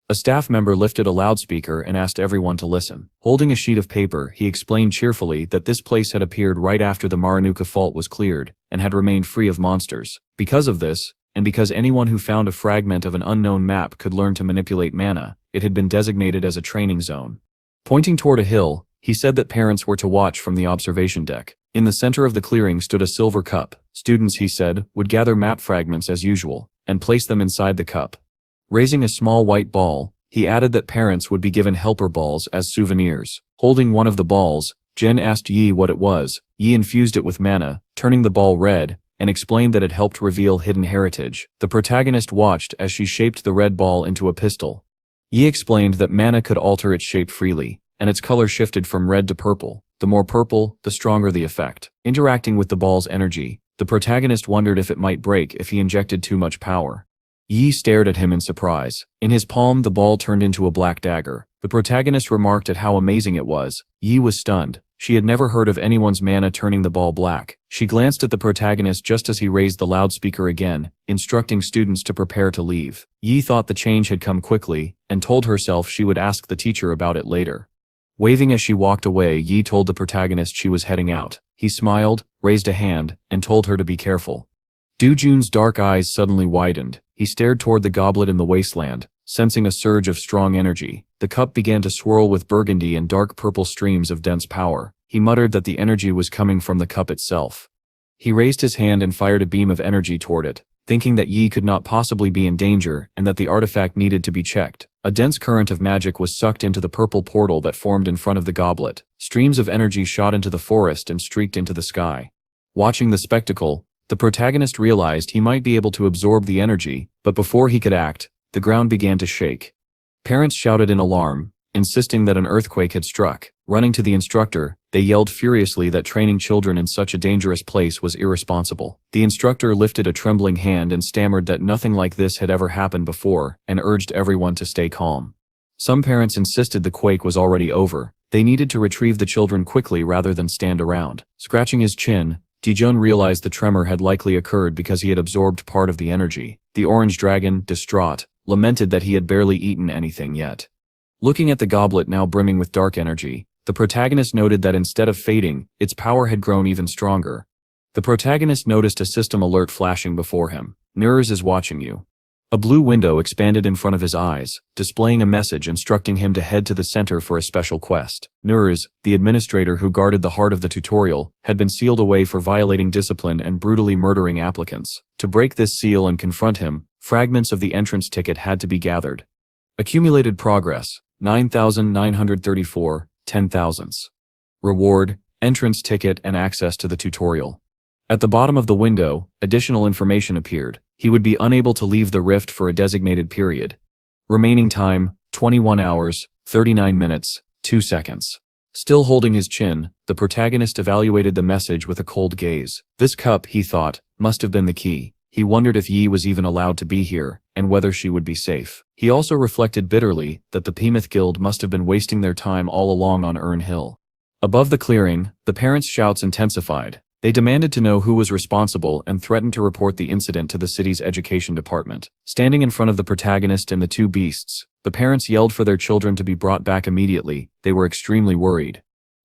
A staff member lifted a loudspeaker and asked everyone to listen. Holding a sheet of paper, he explained cheerfully that this place had appeared right after the Maranuka fault was cleared, and had remained free of monsters. Because of this, and because anyone who found a fragment of an unknown map could learn to manipulate mana, it had been designated as a training zone. Pointing toward a hill, he said that parents were to watch from the observation deck. In the center of the clearing stood a silver cup. Students, he said, would gather map fragments as usual, and place them inside the cup. Raising a small white ball, he added that parents would be given helper balls as souvenirs. Holding one of the balls, Jen asked Yi what it was. Yi infused it with mana, turning the ball red, and explained that it helped reveal hidden heritage. The protagonist watched as she shaped the red ball into a pistol. Yi explained that mana could alter its shape freely, and its color shifted from red to purple. The more purple, the stronger the effect. Interacting with the ball's energy, the protagonist wondered if it might break if he injected too much power. Yi stared at him in surprise. In his palm, the ball turned into a black dagger. The protagonist remarked at how amazing it was. Yi was stunned. She had never heard of anyone's mana turning the ball black. She glanced at the protagonist just as he raised the loudspeaker again, instructing students to prepare to leave. Yi thought the change had come quickly, and told herself she would ask the teacher about it later. Waving as she walked away, Yi told the protagonist she was heading out. He smiled, raised a hand, and told her to be careful. Jun's dark eyes suddenly widened. He stared toward the goblet in the wasteland, sensing a surge of strong energy. The cup began to swirl with burgundy and dark purple streams of dense power. He muttered that the energy was coming from the cup itself. He raised his hand and fired a beam of energy toward it, thinking that Yi could not possibly be in danger and that the artifact needed to be checked. A dense current of magic was sucked into the purple portal that formed in front of the goblet. Streams of energy shot into the forest and streaked into the sky. Watching the spectacle, the protagonist realized he might be able to absorb the energy, but before he could act, the ground began to shake. Parents shouted in alarm, insisting that an earthquake had struck. Running to the instructor, they yelled furiously that training children in such a dangerous place was irresponsible. The instructor lifted a trembling hand and stammered that nothing like this had ever happened before, and urged everyone to stay calm. Some parents insisted the quake was already over. They needed to retrieve the children quickly rather than stand around. Scratching his chin, Jun realized the tremor had likely occurred because he had absorbed part of the energy. The orange dragon, distraught, lamented that he had barely eaten anything yet. Looking at the goblet now brimming with dark energy, the protagonist noted that instead of fading, its power had grown even stronger. The protagonist noticed a system alert flashing before him. "Nurs is watching you." A blue window expanded in front of his eyes, displaying a message instructing him to head to the center for a special quest. Nurs, the administrator who guarded the heart of the tutorial, had been sealed away for violating discipline and brutally murdering applicants. To break this seal and confront him, fragments of the entrance ticket had to be gathered. Accumulated progress, 9,934, 10 thousandths. Reward, entrance ticket and access to the tutorial. At the bottom of the window, additional information appeared. He would be unable to leave the rift for a designated period. Remaining time, 21 hours, 39 minutes, 2 seconds. Still holding his chin, the protagonist evaluated the message with a cold gaze. This cup, he thought, must have been the key. He wondered if Yi was even allowed to be here, and whether she would be safe. He also reflected bitterly that the Pemoth Guild must have been wasting their time all along on Ern Hill. Above the clearing, the parents' shouts intensified. They demanded to know who was responsible and threatened to report the incident to the city's education department. Standing in front of the protagonist and the two beasts, the parents yelled for their children to be brought back immediately. They were extremely worried.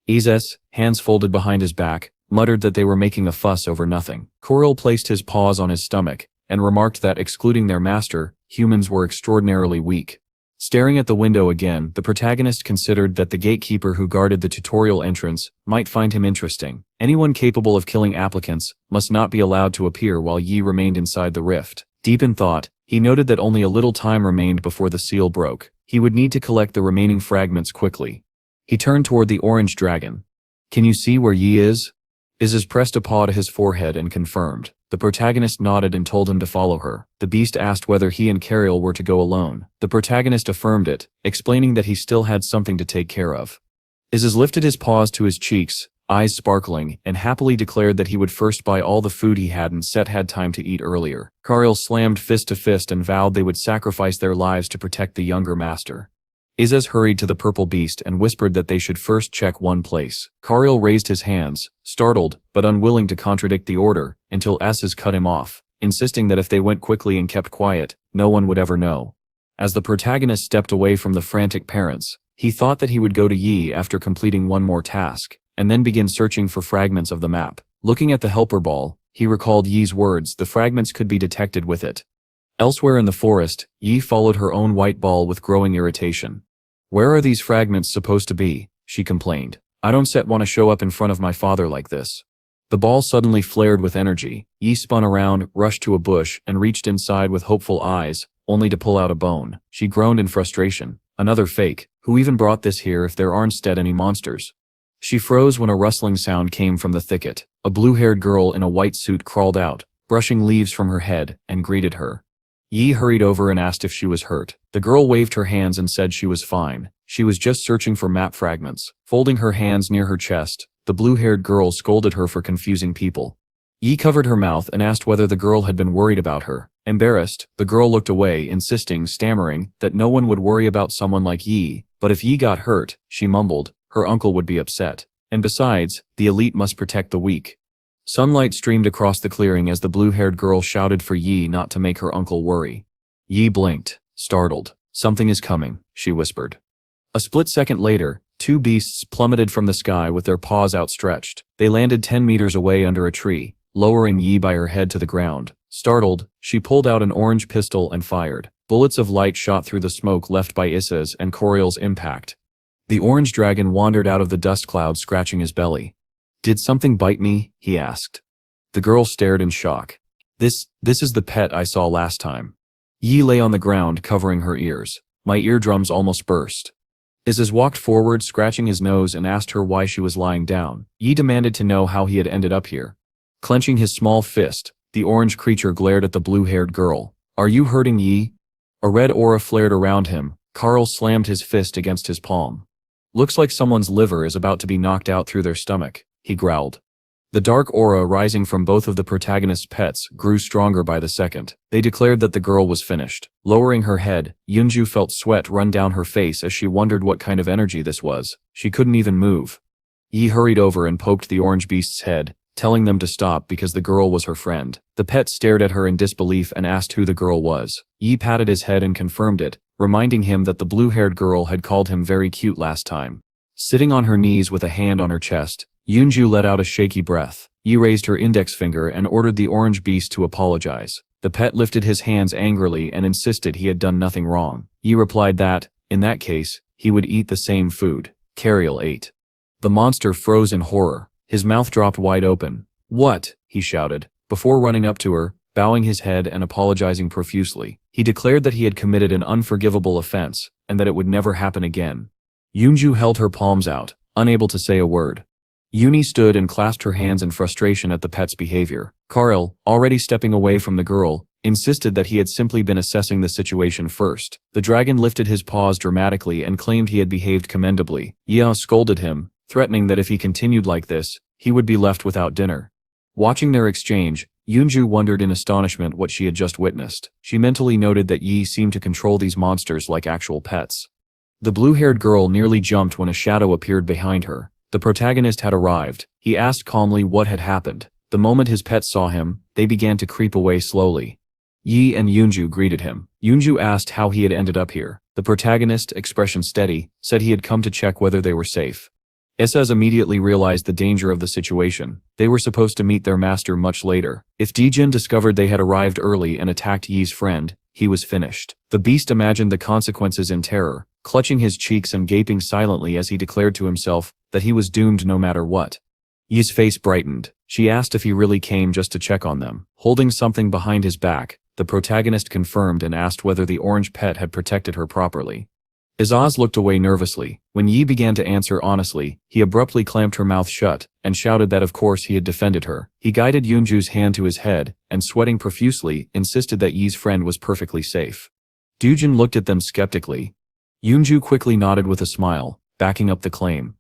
Izes, hands folded behind his back, muttered that they were making a fuss over nothing. Koril placed his paws on his stomach and remarked that, excluding their master, humans were extraordinarily weak. Staring at the window again, the protagonist considered that the gatekeeper who guarded the tutorial entrance might find him interesting. Anyone capable of killing applicants must not be allowed to appear while Yi remained inside the rift. Deep in thought, he noted that only a little time remained before the seal broke. He would need to collect the remaining fragments quickly. He turned toward the orange dragon. "Can you see where Yi is?" Izes pressed a paw to his forehead and confirmed. The protagonist nodded and told him to follow her. The beast asked whether he and Karel were to go alone. The protagonist affirmed it, explaining that he still had something to take care of. Izes lifted his paws to his cheeks, eyes sparkling, and happily declared that he would first buy all the food he hadn't had time to eat earlier. Karel slammed fist to fist and vowed they would sacrifice their lives to protect the younger master. Izes hurried to the purple beast and whispered that they should first check one place. Karel raised his hands, startled but unwilling to contradict the order, until Izes cut him off, insisting that if they went quickly and kept quiet, no one would ever know. As the protagonist stepped away from the frantic parents, he thought that he would go to Yi after completing one more task, and then begin searching for fragments of the map. Looking at the helper ball, he recalled Yi's words. The fragments could be detected with it. Elsewhere in the forest, Yi followed her own white ball with growing irritation. "Where are these fragments supposed to be?" she complained. "I don't want to show up in front of my father like this." The ball suddenly flared with energy. Yi spun around, rushed to a bush, and reached inside with hopeful eyes, only to pull out a bone. She groaned in frustration. "Another fake. Who even brought this here if there aren't any monsters?" She froze when a rustling sound came from the thicket. A blue-haired girl in a white suit crawled out, brushing leaves from her head, and greeted her. Yi hurried over and asked if she was hurt. The girl waved her hands and said she was fine. She was just searching for map fragments. Folding her hands near her chest, the blue-haired girl scolded her for confusing people. Yi covered her mouth and asked whether the girl had been worried about her. Embarrassed, the girl looked away, insisting, stammering, that no one would worry about someone like Yi, but if Yi got hurt, she mumbled, her uncle would be upset. And besides, the elite must protect the weak. Sunlight streamed across the clearing as the blue-haired girl shouted for Yi not to make her uncle worry. Yi blinked, startled. "Something is coming," she whispered. A split second later, Two beasts plummeted from the sky with their paws outstretched. They landed 10 meters away under a tree, lowering Yi by her head to the ground. Startled, she pulled out an orange pistol and fired. Bullets of light shot through the smoke left by Issa's and Coriel's impact. The orange dragon wandered out of the dust cloud, scratching his belly. "Did something bite me?" he asked. The girl stared in shock. This is the pet I saw last time." Yi lay on the ground, covering her ears. "My eardrums almost burst." Isis walked forward, scratching his nose, and asked her why she was lying down. Yi demanded to know how he had ended up here. Clenching his small fist, the orange creature glared at the blue-haired girl. "Are you hurting Yi?" A red aura flared around him. Carl slammed his fist against his palm. "Looks like someone's liver is about to be knocked out through their stomach," he growled. The dark aura rising from both of the protagonist's pets grew stronger by the second. They declared that the girl was finished. Lowering her head, Yunju felt sweat run down her face as she wondered what kind of energy this was. She couldn't even move. Yi hurried over and poked the orange beast's head, telling them to stop because the girl was her friend. The pet stared at her in disbelief and asked who the girl was. Yi patted his head and confirmed it, reminding him that the blue-haired girl had called him very cute last time. Sitting on her knees with a hand on her chest, Yunju let out a shaky breath. Yi raised her index finger and ordered the orange beast to apologize. The pet lifted his hands angrily and insisted he had done nothing wrong. Yi replied that, in that case, he would eat the same food. Cariel ate. The monster froze in horror. His mouth dropped wide open. "What?" he shouted. Before running up to her, bowing his head and apologizing profusely, he declared that he had committed an unforgivable offense, and that it would never happen again. Yunju held her palms out, unable to say a word. Yuni stood and clasped her hands in frustration at the pet's behavior. Cariel, already stepping away from the girl, insisted that he had simply been assessing the situation first. The dragon lifted his paws dramatically and claimed he had behaved commendably. Yi scolded him, threatening that if he continued like this, he would be left without dinner. Watching their exchange, Yunju wondered in astonishment what she had just witnessed. She mentally noted that Yi seemed to control these monsters like actual pets. The blue-haired girl nearly jumped when a shadow appeared behind her. The protagonist had arrived. He asked calmly what had happened. The moment his pets saw him, they began to creep away slowly. Yi and Yunju greeted him. Yunju asked how he had ended up here. The protagonist, expression steady, said he had come to check whether they were safe. Essas immediately realized the danger of the situation. They were supposed to meet their master much later. If Dijin discovered they had arrived early and attacked Yi's friend, he was finished. The beast imagined the consequences in terror, clutching his cheeks and gaping silently as he declared to himself that he was doomed no matter what. Yi's face brightened. She asked if he really came just to check on them. Holding something behind his back, the protagonist confirmed and asked whether the orange pet had protected her properly. Izaz looked away nervously. When Yi began to answer honestly, he abruptly clamped her mouth shut and shouted that of course he had defended her. He guided Yunju's hand to his head and, sweating profusely, insisted that Yi's friend was perfectly safe. Dujin looked at them skeptically. Yunju quickly nodded with a smile, backing up the claim.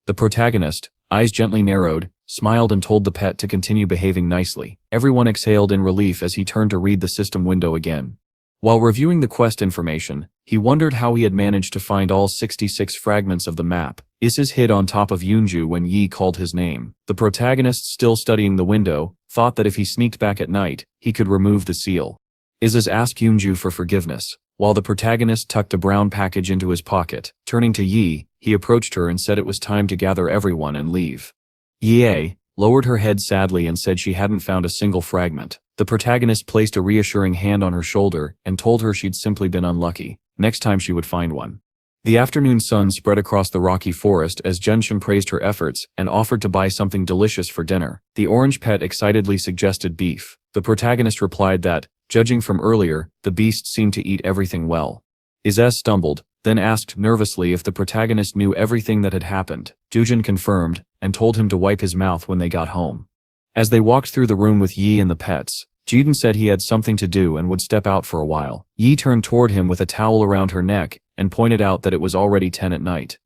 The protagonist, eyes gently narrowed, smiled and told the pet to continue behaving nicely. Everyone exhaled in relief as he turned to read the system window again. While reviewing the quest information, he wondered how he had managed to find all 66 fragments of the map. Issa's hid on top of Yunju when Yi called his name. The protagonist, still studying the window, thought that if he sneaked back at night, he could remove the seal. Issa's asked Yunju for forgiveness, while the protagonist tucked a brown package into his pocket. Turning to Yi, he approached her and said it was time to gather everyone and leave. Yi lowered her head sadly and said she hadn't found a single fragment. The protagonist placed a reassuring hand on her shoulder and told her she'd simply been unlucky. Next time she would find one. The afternoon sun spread across the rocky forest as Genshin praised her efforts and offered to buy something delicious for dinner. The orange pet excitedly suggested beef. The protagonist replied that, judging from earlier, the beast seemed to eat everything well. Izaz stumbled, then asked nervously if the protagonist knew everything that had happened. Dujin confirmed, and told him to wipe his mouth when they got home. As they walked through the room with Yi and the pets, Jiden said he had something to do and would step out for a while. Yi turned toward him with a towel around her neck and pointed out that it was already 10 at night.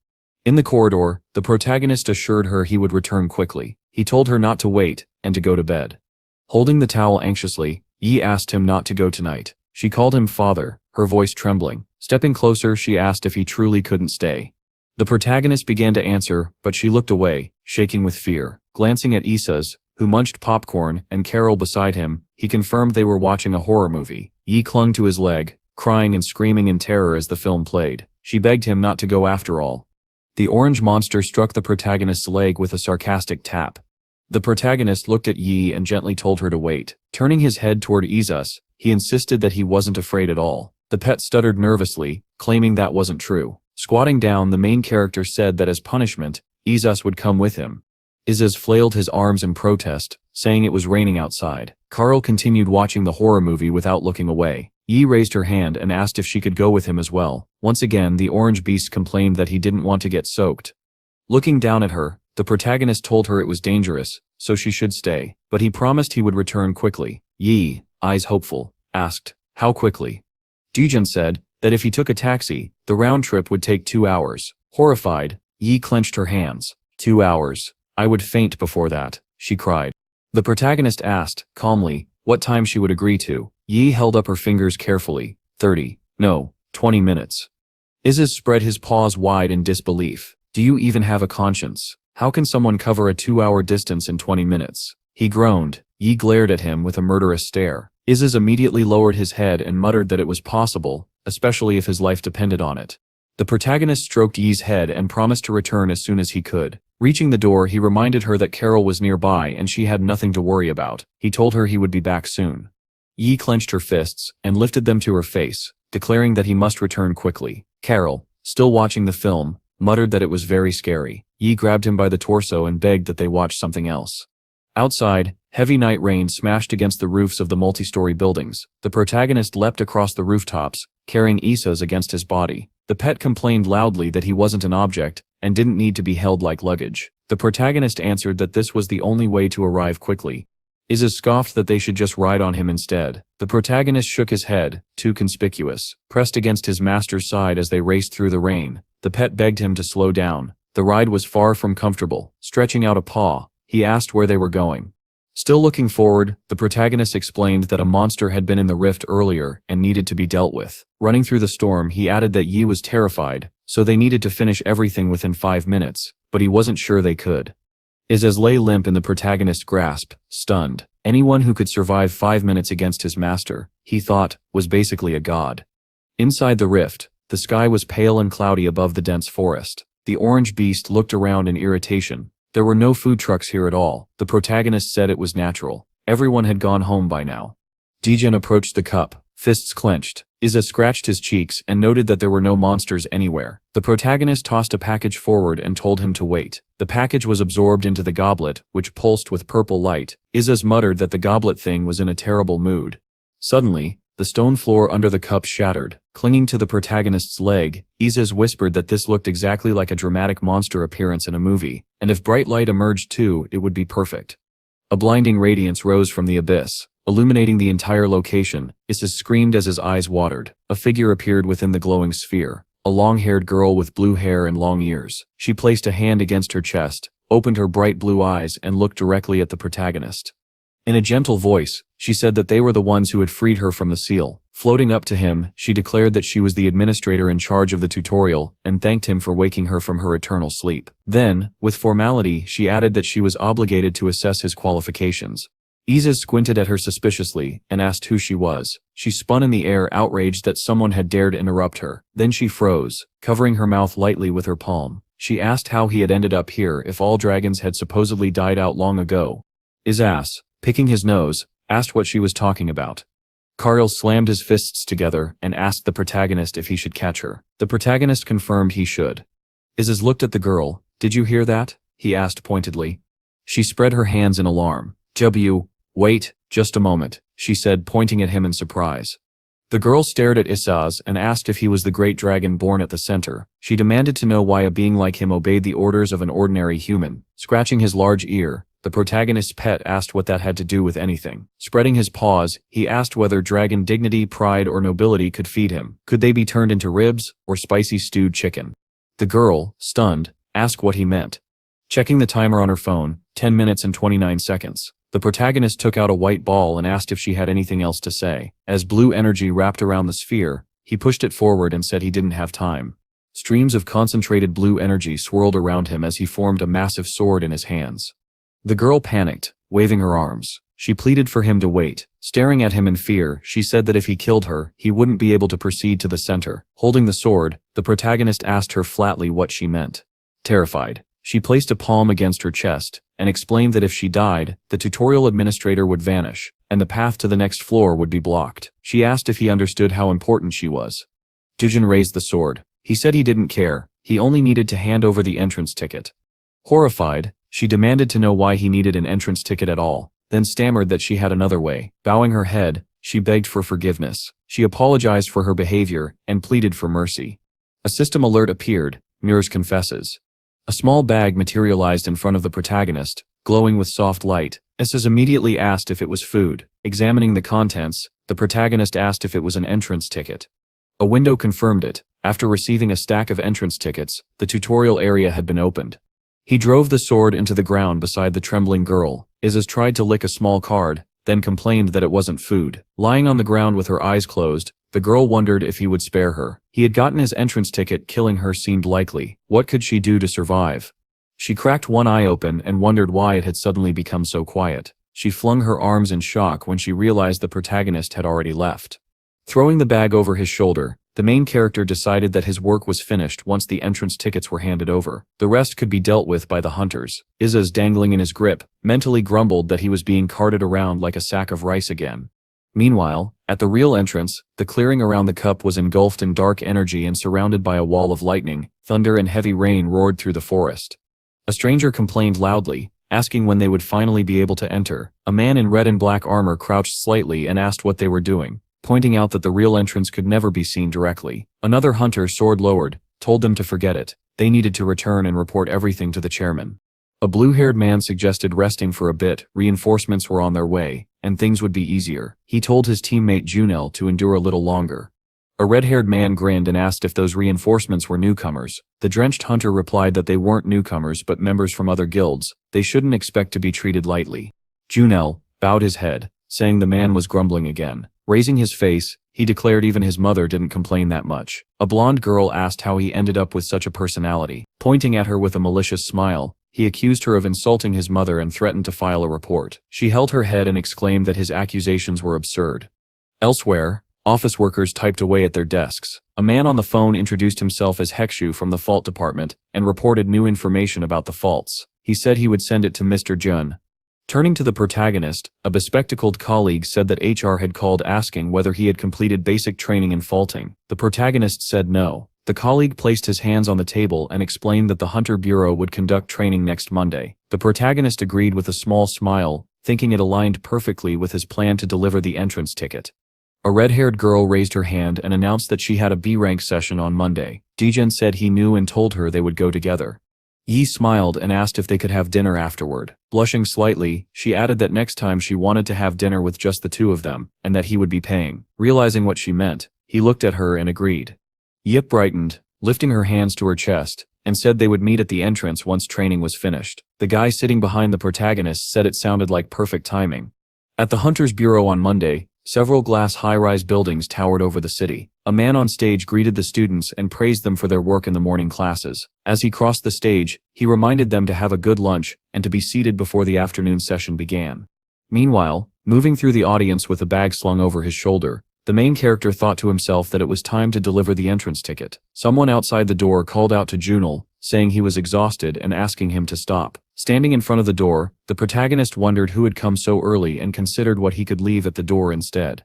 In the corridor, the protagonist assured her he would return quickly. He told her not to wait and to go to bed. Holding the towel anxiously, Yi asked him not to go tonight. She called him father, her voice trembling. Stepping closer, she asked if he truly couldn't stay. The protagonist began to answer, but she looked away, shaking with fear. Glancing at Issa's, who munched popcorn, and Carol beside him, he confirmed they were watching a horror movie. Yi clung to his leg, crying and screaming in terror as the film played. She begged him not to go after all. The orange monster struck the protagonist's leg with a sarcastic tap. The protagonist looked at Yi and gently told her to wait. Turning his head toward Izus, he insisted that he wasn't afraid at all. The pet stuttered nervously, claiming that wasn't true. Squatting down, the main character said that as punishment, Izus would come with him. Izus flailed his arms in protest, saying it was raining outside. Carl continued watching the horror movie without looking away. Yi raised her hand and asked if she could go with him as well. Once again, the orange beast complained that he didn't want to get soaked. Looking down at her, the protagonist told her it was dangerous, so she should stay, but he promised he would return quickly. Yi, eyes hopeful, asked, "How quickly?" Dujin said that if he took a taxi, the round trip would take 2 hours. Horrified, Yi clenched her hands. 2 hours. I would faint before that, she cried. The protagonist asked, calmly, what time she would agree to. Yi held up her fingers carefully. 30, no, 20 minutes. Izus spread his paws wide in disbelief. Do you even have a conscience? How can someone cover a 2-hour distance in 20 minutes? He groaned. Yi glared at him with a murderous stare. Izus immediately lowered his head and muttered that it was possible, especially if his life depended on it. The protagonist stroked Yi's head and promised to return as soon as he could. Reaching the door, he reminded her that Carol was nearby and she had nothing to worry about. He told her he would be back soon. Yi clenched her fists and lifted them to her face, declaring that he must return quickly. Carol, still watching the film, muttered that it was very scary. Yi grabbed him by the torso and begged that they watch something else. Outside, heavy night rain smashed against the roofs of the multi-story buildings. The protagonist leapt across the rooftops, carrying Izus against his body. The pet complained loudly that he wasn't an object and didn't need to be held like luggage. The protagonist answered that this was the only way to arrive quickly. Izus scoffed that they should just ride on him instead. The protagonist shook his head, too conspicuous, pressed against his master's side as they raced through the rain. The pet begged him to slow down. The ride was far from comfortable. Stretching out a paw, he asked where they were going. Still looking forward, the protagonist explained that a monster had been in the rift earlier and needed to be dealt with. Running through the storm, he added that Yi was terrified, so they needed to finish everything within 5 minutes, but he wasn't sure they could. Izus lay limp in the protagonist's grasp, stunned. Anyone who could survive 5 minutes against his master, he thought, was basically a god. Inside the rift, the sky was pale and cloudy above the dense forest. The orange beast looked around in irritation. There were no food trucks here at all. The protagonist said it was natural. Everyone had gone home by now. Dejin approached the cup, fists clenched. Izus scratched his cheeks and noted that there were no monsters anywhere. The protagonist tossed a package forward and told him to wait. The package was absorbed into the goblet, which pulsed with purple light. Izus muttered that the goblet thing was in a terrible mood. Suddenly, the stone floor under the cup shattered. Clinging to the protagonist's leg, Izus whispered that this looked exactly like a dramatic monster appearance in a movie, and if bright light emerged too, it would be perfect. A blinding radiance rose from the abyss, illuminating the entire location. Izus screamed as his eyes watered. A figure appeared within the glowing sphere, a long-haired girl with blue hair and long ears. She placed a hand against her chest, opened her bright blue eyes and looked directly at the protagonist. In a gentle voice, she said that they were the ones who had freed her from the seal. Floating up to him, she declared that she was the administrator in charge of the tutorial and thanked him for waking her from her eternal sleep. Then, with formality, she added that she was obligated to assess his qualifications. Izus squinted at her suspiciously and asked who she was. She spun in the air, outraged that someone had dared interrupt her. Then she froze, covering her mouth lightly with her palm. She asked how he had ended up here if all dragons had supposedly died out long ago. Izus, picking his nose, asked what she was talking about. Carl slammed his fists together and asked the protagonist if he should catch her. The protagonist confirmed he should. Izus looked at the girl. Did you hear that? He asked pointedly. She spread her hands in alarm. Wait, just a moment, she said, pointing at him in surprise. The girl stared at Izus and asked if he was the great dragon born at the center. She demanded to know why a being like him obeyed the orders of an ordinary human. Scratching his large ear, the protagonist's pet asked what that had to do with anything. Spreading his paws, he asked whether dragon dignity, pride, or nobility could feed him. Could they be turned into ribs or spicy stewed chicken? The girl, stunned, asked what he meant. Checking the timer on her phone, 10 minutes and 29 seconds. The protagonist took out a white ball and asked if she had anything else to say. As blue energy wrapped around the sphere, he pushed it forward and said he didn't have time. Streams of concentrated blue energy swirled around him as he formed a massive sword in his hands. The girl panicked, waving her arms. She pleaded for him to wait. Staring at him in fear, she said that if he killed her, he wouldn't be able to proceed to the center. Holding the sword, the protagonist asked her flatly what she meant. Terrified, she placed a palm against her chest and explained that if she died, the tutorial administrator would vanish, and the path to the next floor would be blocked. She asked if he understood how important she was. Dujin raised the sword. He said he didn't care, he only needed to hand over the entrance ticket. Horrified, she demanded to know why he needed an entrance ticket at all, then stammered that she had another way. Bowing her head, she begged for forgiveness. She apologized for her behavior and pleaded for mercy. A system alert appeared. Mirrors confesses. A small bag materialized in front of the protagonist, glowing with soft light. Esses immediately asked if it was food. Examining the contents, the protagonist asked if it was an entrance ticket. A window confirmed it. After receiving a stack of entrance tickets, the tutorial area had been opened. He drove the sword into the ground beside the trembling girl. Esses tried to lick a small card, then complained that it wasn't food. Lying on the ground with her eyes closed, the girl wondered if he would spare her. He had gotten his entrance ticket, killing her seemed likely. What could she do to survive? She cracked one eye open and wondered why it had suddenly become so quiet. She flung her arms in shock when she realized the protagonist had already left. Throwing the bag over his shoulder, the main character decided that his work was finished once the entrance tickets were handed over. The rest could be dealt with by the hunters. Esses, dangling in his grip, mentally grumbled that he was being carted around like a sack of rice again. Meanwhile, at the real entrance, the clearing around the cup was engulfed in dark energy and surrounded by a wall of lightning. Thunder and heavy rain roared through the forest. A stranger complained loudly, asking when they would finally be able to enter. A man in red and black armor crouched slightly and asked what they were doing, pointing out that the real entrance could never be seen directly. Another hunter, sword lowered, told them to forget it. They needed to return and report everything to the chairman. A blue-haired man suggested resting for a bit. Reinforcements were on their way, and things would be easier. He told his teammate Junel to endure a little longer. A red-haired man grinned and asked if those reinforcements were newcomers. The drenched hunter replied that they weren't newcomers but members from other guilds. They shouldn't expect to be treated lightly. Junel bowed his head, saying the man was grumbling again. Raising his face, he declared even his mother didn't complain that much. A blonde girl asked how he ended up with such a personality. Pointing at her with a malicious smile, he accused her of insulting his mother and threatened to file a report. She held her head and exclaimed that his accusations were absurd. Elsewhere, office workers typed away at their desks. A man on the phone introduced himself as Hekshu from the fault department and reported new information about the faults. He said he would send it to Mr. Jun. Turning to the protagonist, a bespectacled colleague said that HR had called asking whether he had completed basic training in faulting. The protagonist said no. The colleague placed his hands on the table and explained that the Hunter Bureau would conduct training next Monday. The protagonist agreed with a small smile, thinking it aligned perfectly with his plan to deliver the entrance ticket. A red-haired girl raised her hand and announced that she had a B-rank session on Monday. Dijin said he knew and told her they would go together. Yi smiled and asked if they could have dinner afterward. Blushing slightly, she added that next time she wanted to have dinner with just the two of them, and that he would be paying. Realizing what she meant, he looked at her and agreed. Yip brightened, lifting her hands to her chest, and said they would meet at the entrance once training was finished. The guy sitting behind the protagonist said it sounded like perfect timing. At the Hunters Bureau on Monday, several glass high-rise buildings towered over the city. A man on stage greeted the students and praised them for their work in the morning classes. As he crossed the stage, he reminded them to have a good lunch and to be seated before the afternoon session began. Meanwhile, moving through the audience with a bag slung over his shoulder, the main character thought to himself that it was time to deliver the entrance ticket. Someone outside the door called out to Junel, saying he was exhausted and asking him to stop. Standing in front of the door, the protagonist wondered who had come so early and considered what he could leave at the door instead.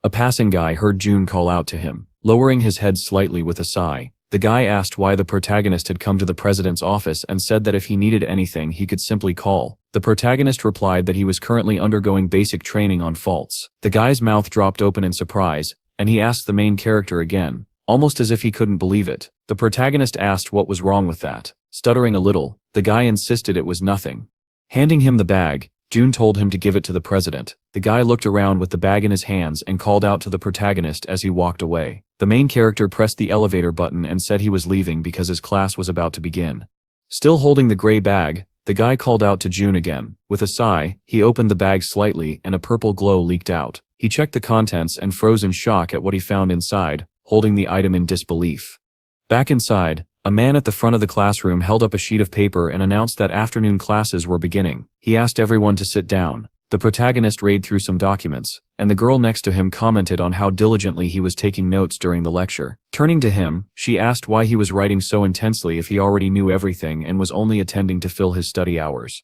A passing guy heard June call out to him. Lowering his head slightly with a sigh, the guy asked why the protagonist had come to the president's office and said that if he needed anything he could simply call. The protagonist replied that he was currently undergoing basic training on faults. The guy's mouth dropped open in surprise, and he asked the main character again, almost as if he couldn't believe it. The protagonist asked what was wrong with that. Stuttering a little, the guy insisted it was nothing. Handing him the bag, June told him to give it to the president. The guy looked around with the bag in his hands and called out to the protagonist as he walked away. The main character pressed the elevator button and said he was leaving because his class was about to begin. Still holding the gray bag, the guy called out to June again. With a sigh, he opened the bag slightly and a purple glow leaked out. He checked the contents and froze in shock at what he found inside, holding the item in disbelief. Back inside, a man at the front of the classroom held up a sheet of paper and announced that afternoon classes were beginning. He asked everyone to sit down. The protagonist read through some documents, and the girl next to him commented on how diligently he was taking notes during the lecture. Turning to him, she asked why he was writing so intensely if he already knew everything and was only attending to fill his study hours.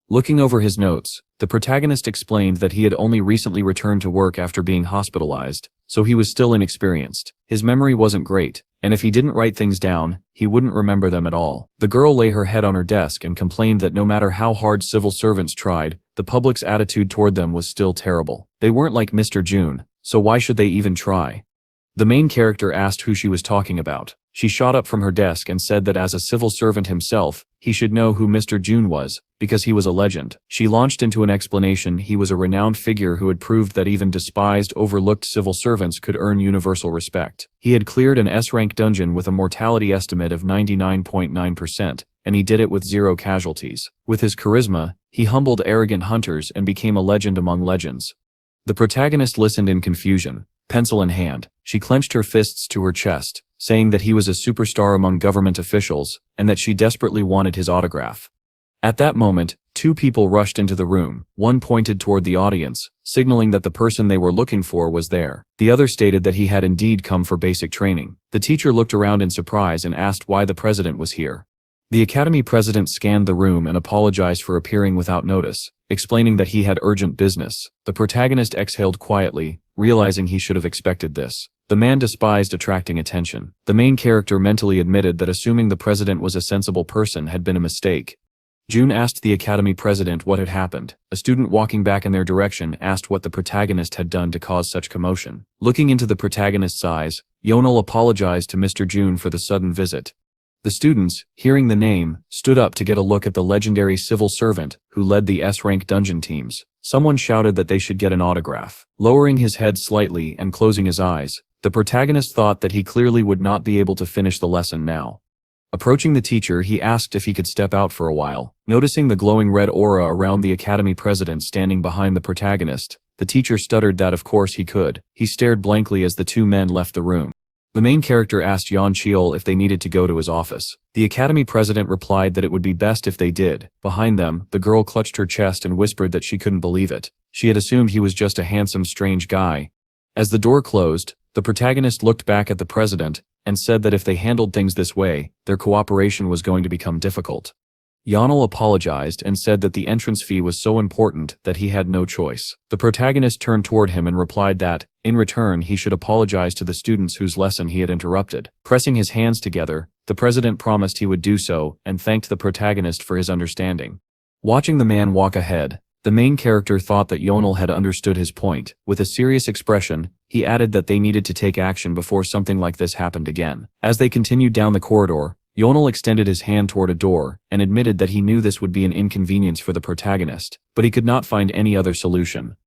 Looking over his notes, the protagonist explained that he had only recently returned to work after being hospitalized, so he was still inexperienced. His memory wasn't great, and if he didn't write things down, he wouldn't remember them at all. The girl lay her head on her desk and complained that no matter how hard civil servants tried, the public's attitude toward them was still terrible. They weren't like Mr. June, so why should they even try? The main character asked who she was talking about. She shot up from her desk and said that as a civil servant himself, he should know who Mr. June was, because he was a legend. She launched into an explanation he was a renowned figure who had proved that even despised, overlooked civil servants could earn universal respect. He had cleared an S-rank dungeon with a mortality estimate of 99.9%, and he did it with 0 casualties. With his charisma, he humbled arrogant hunters and became a legend among legends. The protagonist listened in confusion. Pencil in hand, she clenched her fists to her chest, saying that he was a superstar among government officials, and that she desperately wanted his autograph. At that moment, 2 people rushed into the room. One pointed toward the audience, signaling that the person they were looking for was there. The other stated that he had indeed come for basic training. The teacher looked around in surprise and asked why the president was here. The academy president scanned the room and apologized for appearing without notice, explaining that he had urgent business. The protagonist exhaled quietly, realizing he should have expected this. The man despised attracting attention. The main character mentally admitted that assuming the president was a sensible person had been a mistake. June asked the academy president what had happened. A student walking back in their direction asked what the protagonist had done to cause such commotion. Looking into the protagonist's eyes, Yonel apologized to Mr. June for the sudden visit. The students, hearing the name, stood up to get a look at the legendary civil servant who led the S-rank dungeon teams. Someone shouted that they should get an autograph. Lowering his head slightly and closing his eyes, the protagonist thought that he clearly would not be able to finish the lesson now. Approaching the teacher, he asked if he could step out for a while. Noticing the glowing red aura around the academy president standing behind the protagonist, the teacher stuttered that of course he could. He stared blankly as the 2 men left the room. The main character asked Yeon Cheol if they needed to go to his office. The academy president replied that it would be best if they did. Behind them, the girl clutched her chest and whispered that she couldn't believe it. She had assumed he was just a handsome, strange guy. As the door closed, the protagonist looked back at the president and said that if they handled things this way, their cooperation was going to become difficult. Yonel apologized and said that the entrance fee was so important that he had no choice. The protagonist turned toward him and replied that, in return, he should apologize to the students whose lesson he had interrupted. Pressing his hands together, the president promised he would do so and thanked the protagonist for his understanding. Watching the man walk ahead, the main character thought that Yonel had understood his point. With a serious expression, he added that they needed to take action before something like this happened again. As they continued down the corridor, Yonel extended his hand toward a door and admitted that he knew this would be an inconvenience for the protagonist, but he could not find any other solution.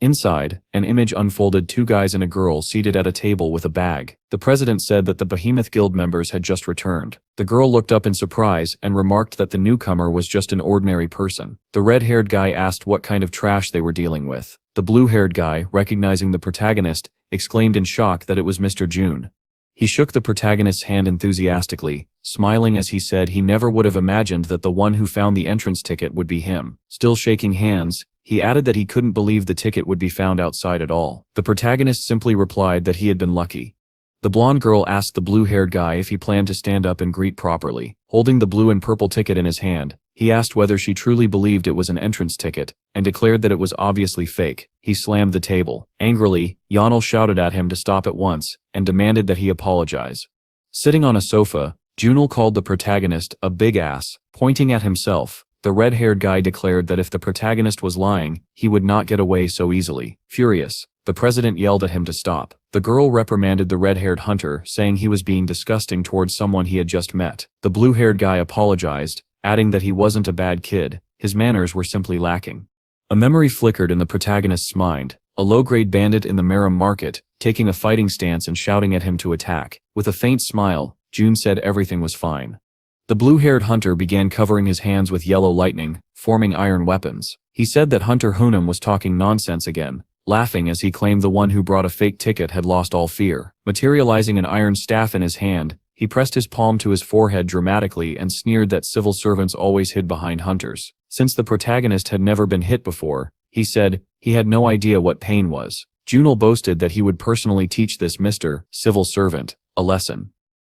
Inside, an image unfolded: 2 guys and a girl seated at a table with a bag. The president said that the Behemoth Guild members had just returned. The girl looked up in surprise and remarked that the newcomer was just an ordinary person. The red-haired guy asked what kind of trash they were dealing with. The blue-haired guy, recognizing the protagonist, exclaimed in shock that it was Mr. June. He shook the protagonist's hand enthusiastically, smiling as he said he never would have imagined that the one who found the entrance ticket would be him. Still shaking hands, he added that he couldn't believe the ticket would be found outside at all. The protagonist simply replied that he had been lucky. The blonde girl asked the blue-haired guy if he planned to stand up and greet properly. Holding the blue and purple ticket in his hand, he asked whether she truly believed it was an entrance ticket, and declared that it was obviously fake. He slammed the table. Angrily, Yonel shouted at him to stop at once, and demanded that he apologize. Sitting on a sofa, Junel called the protagonist a big ass, pointing at himself. The red-haired guy declared that if the protagonist was lying, he would not get away so easily. Furious, the president yelled at him to stop. The girl reprimanded the red-haired hunter, saying he was being disgusting towards someone he had just met. The blue-haired guy apologized, adding that he wasn't a bad kid, his manners were simply lacking. A memory flickered in the protagonist's mind, a low-grade bandit in the Maram market, taking a fighting stance and shouting at him to attack. With a faint smile, June said everything was fine. The blue-haired hunter began covering his hands with yellow lightning, forming iron weapons. He said that Hunter Hunam was talking nonsense again, laughing as he claimed the one who brought a fake ticket had lost all fear. Materializing an iron staff in his hand, he pressed his palm to his forehead dramatically and sneered that civil servants always hid behind hunters. Since the protagonist had never been hit before, he said. He had no idea what pain was. Junel boasted that he would personally teach this Mr. Civil Servant a lesson.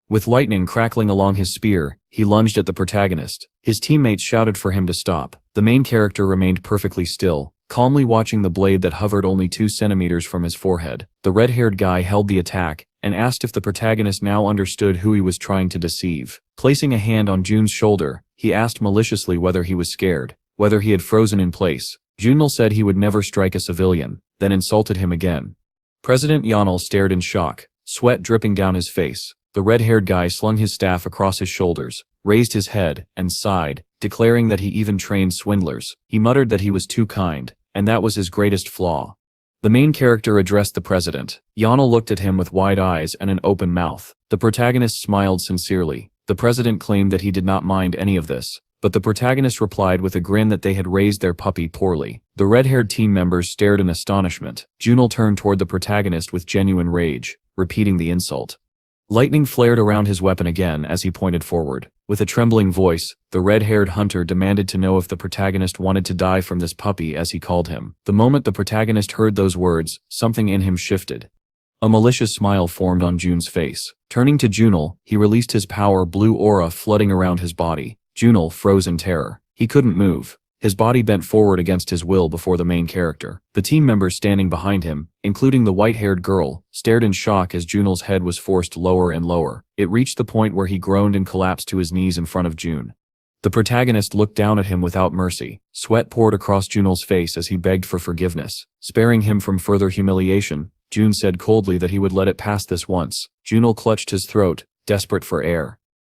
With lightning crackling along his spear, he lunged at the protagonist. His teammates shouted for him to stop. The main character remained perfectly still, calmly watching the blade that hovered only 2 centimeters from his forehead. The red-haired guy held the attack and asked if the protagonist now understood who he was trying to deceive. Placing a hand on Jun's shoulder, he asked maliciously whether he was scared, whether he had frozen in place. Junel said he would never strike a civilian, then insulted him again. President Yanel stared in shock, sweat dripping down his face. The red-haired guy slung his staff across his shoulders, raised his head, and sighed, declaring that he even trained swindlers. He muttered that he was too kind, and that was his greatest flaw. The main character addressed the president. Yanel looked at him with wide eyes and an open mouth. The protagonist smiled sincerely. The president claimed that he did not mind any of this, but the protagonist replied with a grin that they had raised their puppy poorly. The red-haired team members stared in astonishment. Junel turned toward the protagonist with genuine rage, repeating the insult. Lightning flared around his weapon again as he pointed forward. With a trembling voice, the red-haired hunter demanded to know if the protagonist wanted to die from this puppy, as he called him. The moment the protagonist heard those words, something in him shifted. A malicious smile formed on Jun's face. Turning to Junel, he released his power blue aura flooding around his body. Junel froze in terror. He couldn't move. His body bent forward against his will before the main character. The team members standing behind him, including the white-haired girl, stared in shock as Junel's head was forced lower and lower. It reached the point where he groaned and collapsed to his knees in front of Jun. The protagonist looked down at him without mercy. Sweat poured across Junel's face as he begged for forgiveness. Sparing him from further humiliation, Jun said coldly that he would let it pass this once. Junel clutched his throat, desperate for air.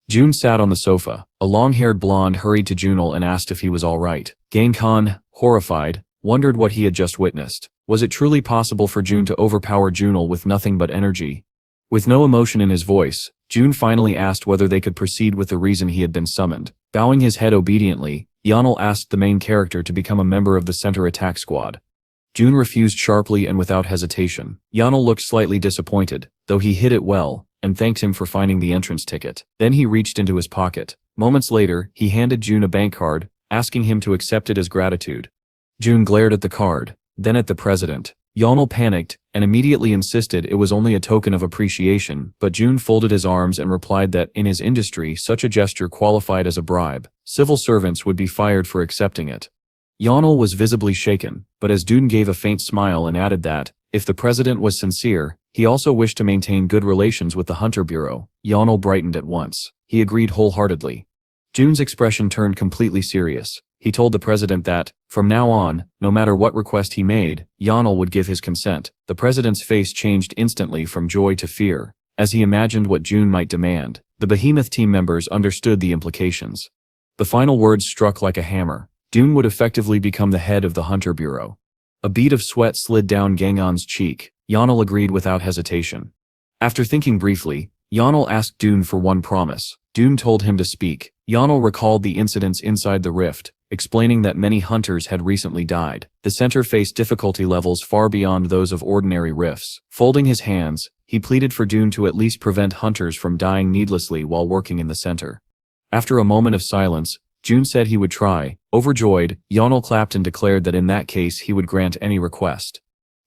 Jun sat on the sofa. A long-haired blonde hurried to Junel and asked if he was all right. Gang Khan, horrified, wondered what he had just witnessed. Was it truly possible for Jun to overpower Junel with nothing but energy? With no emotion in his voice, Jun finally asked whether they could proceed with the reason he had been summoned. Bowing his head obediently, Yanel asked the main character to become a member of the Center Attack Squad. Jun refused sharply and without hesitation. Yanel looked slightly disappointed, though he hid it well, and thanked him for finding the entrance ticket. Then he reached into his pocket. Moments later, he handed Jun a bank card, asking him to accept it as gratitude. Jun glared at the card, then at the president. Yanel panicked, and immediately insisted it was only a token of appreciation, but Jun folded his arms and replied that, in his industry, such a gesture qualified as a bribe. Civil servants would be fired for accepting it. Yanel was visibly shaken, but as Jun gave a faint smile and added that, if the president was sincere, he also wished to maintain good relations with the Hunter Bureau. Yanel brightened at once. He agreed wholeheartedly. Jun's expression turned completely serious. He told the president that, from now on, no matter what request he made, Yanel would give his consent. The president's face changed instantly from joy to fear, as he imagined what Jun might demand. The Behemoth team members understood the implications. The final words struck like a hammer. Jun would effectively become the head of the Hunter Bureau. A bead of sweat slid down Gangon's cheek. Yanel agreed without hesitation. After thinking briefly, Yanel asked Jun for one promise. Jun told him to speak. Yanel recalled the incidents inside the rift, explaining that many hunters had recently died. The center faced difficulty levels far beyond those of ordinary rifts. Folding his hands, he pleaded for Jun to at least prevent hunters from dying needlessly while working in the center. After a moment of silence, Jun said he would try. Overjoyed, Yanel clapped and declared that in that case he would grant any request.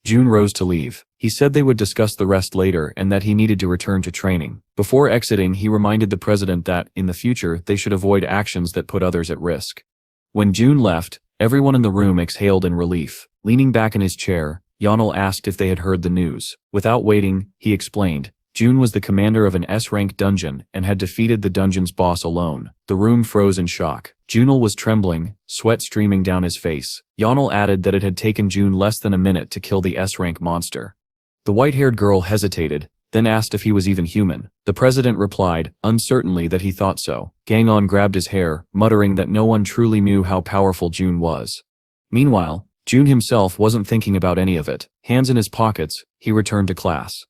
Jun rose to leave. He said they would discuss the rest later and that he needed to return to training. Before exiting, he reminded the president that, in the future, they should avoid actions that put others at risk. When Jun left, everyone in the room exhaled in relief. Leaning back in his chair, Yanel asked if they had heard the news. Without waiting, he explained. Jun was the commander of an S-rank dungeon and had defeated the dungeon's boss alone. The room froze in shock. Junel was trembling, sweat streaming down his face. Yanel added that it had taken Jun less than a minute to kill the S-rank monster. The white-haired girl hesitated, then asked if he was even human. The president replied, uncertainly, that he thought so. Gangon grabbed his hair, muttering that no one truly knew how powerful Jun was. Meanwhile, Jun himself wasn't thinking about any of it. Hands in his pockets, he returned to class.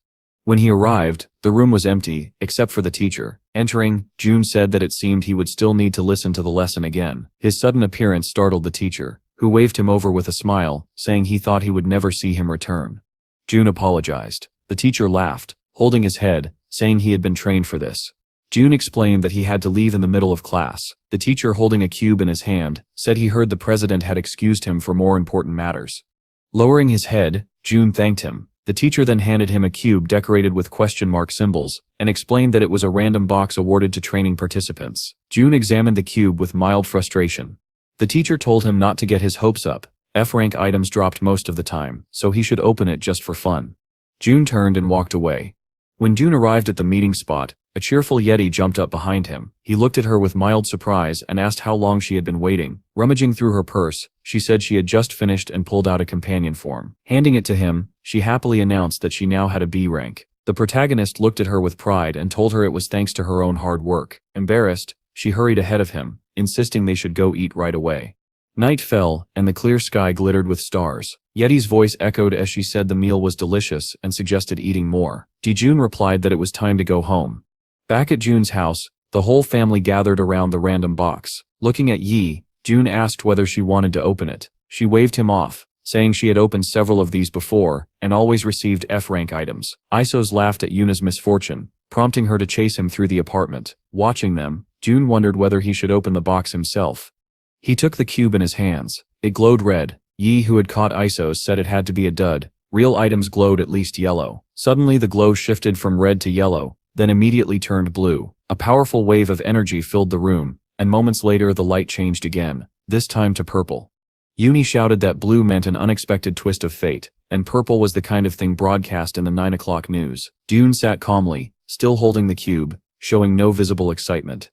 When he arrived, the room was empty, except for the teacher. Entering, Jun said that it seemed he would still need to listen to the lesson again. His sudden appearance startled the teacher, who waved him over with a smile, saying he thought he would never see him return. Jun apologized. The teacher laughed, holding his head, saying he had been trained for this. June explained that he had to leave in the middle of class. The teacher, holding a cube in his hand, said he heard the president had excused him for more important matters. Lowering his head, June thanked him. The teacher then handed him a cube decorated with question mark symbols, and explained that it was a random box awarded to training participants. June examined the cube with mild frustration. The teacher told him not to get his hopes up. F-rank items dropped most of the time, so he should open it just for fun. June turned and walked away. When June arrived at the meeting spot, a cheerful Yeti jumped up behind him. He looked at her with mild surprise and asked how long she had been waiting. Rummaging through her purse, she said she had just finished and pulled out a companion form. Handing it to him, she happily announced that she now had a B rank. The protagonist looked at her with pride and told her it was thanks to her own hard work. Embarrassed, she hurried ahead of him, insisting they should go eat right away. Night fell, and the clear sky glittered with stars. Yeti's voice echoed as she said the meal was delicious and suggested eating more. June replied that it was time to go home. Back at June's house, the whole family gathered around the random box. Looking at Yi, June asked whether she wanted to open it. She waved him off, saying she had opened several of these before, and always received F-rank items. Isos laughed at Yuna's misfortune, prompting her to chase him through the apartment. Watching them, June wondered whether he should open the box himself. He took the cube in his hands. It glowed red. Yi, who had caught Isos, said it had to be a dud. Real items glowed at least yellow. Suddenly the glow shifted from red to yellow, then immediately turned blue. A powerful wave of energy filled the room, and moments later the light changed again, this time to purple. Yuni shouted that blue meant an unexpected twist of fate, and purple was the kind of thing broadcast in the 9 o'clock news. June sat calmly, still holding the cube, showing no visible excitement.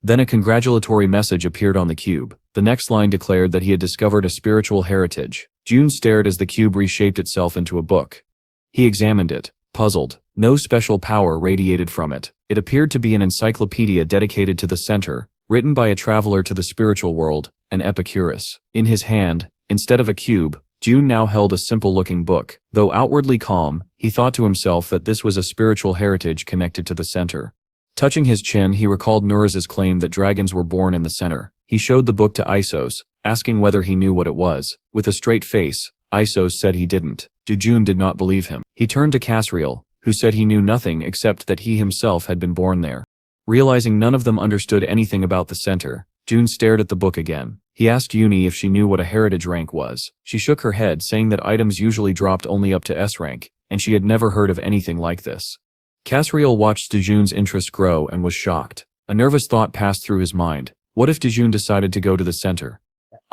Then a congratulatory message appeared on the cube. The next line declared that he had discovered a spiritual heritage. June stared as the cube reshaped itself into a book. He examined it, puzzled. No special power radiated from it. It appeared to be an encyclopedia dedicated to the center, written by a traveler to the spiritual world, an Epicurus. In his hand, instead of a cube, June now held a simple-looking book. Though outwardly calm, he thought to himself that this was a spiritual heritage connected to the center. Touching his chin, he recalled Nuraz's claim that dragons were born in the center. He showed the book to Isos, asking whether he knew what it was. With a straight face, Isos said he didn't. June did not believe him. He turned to Casriel, who said he knew nothing except that he himself had been born there. Realizing none of them understood anything about the center, June stared at the book again. He asked Yuni if she knew what a heritage rank was. She shook her head, saying that items usually dropped only up to S rank, and she had never heard of anything like this. Casriel watched June's interest grow and was shocked. A nervous thought passed through his mind. What if June decided to go to the center?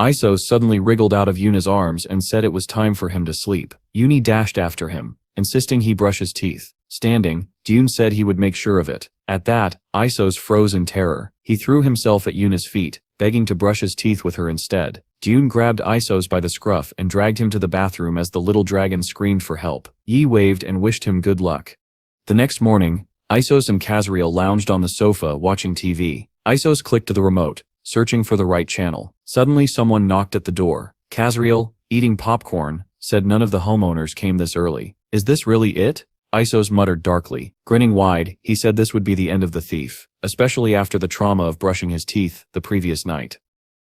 Isos suddenly wriggled out of Yuna's arms and said it was time for him to sleep. Yuni dashed after him, insisting he brush his teeth. Standing, June said he would make sure of it. At that, Isos froze in terror. He threw himself at Yuna's feet, begging to brush his teeth with her instead. June grabbed Isos by the scruff and dragged him to the bathroom as the little dragon screamed for help. Yi waved and wished him good luck. The next morning, Isos and Casriel lounged on the sofa watching TV. Isos clicked to the remote, searching for the right channel. Suddenly someone knocked at the door. Casriel, eating popcorn, said none of the homeowners came this early. Is this really it? Isos muttered darkly. Grinning wide, he said this would be the end of the thief, especially after the trauma of brushing his teeth the previous night.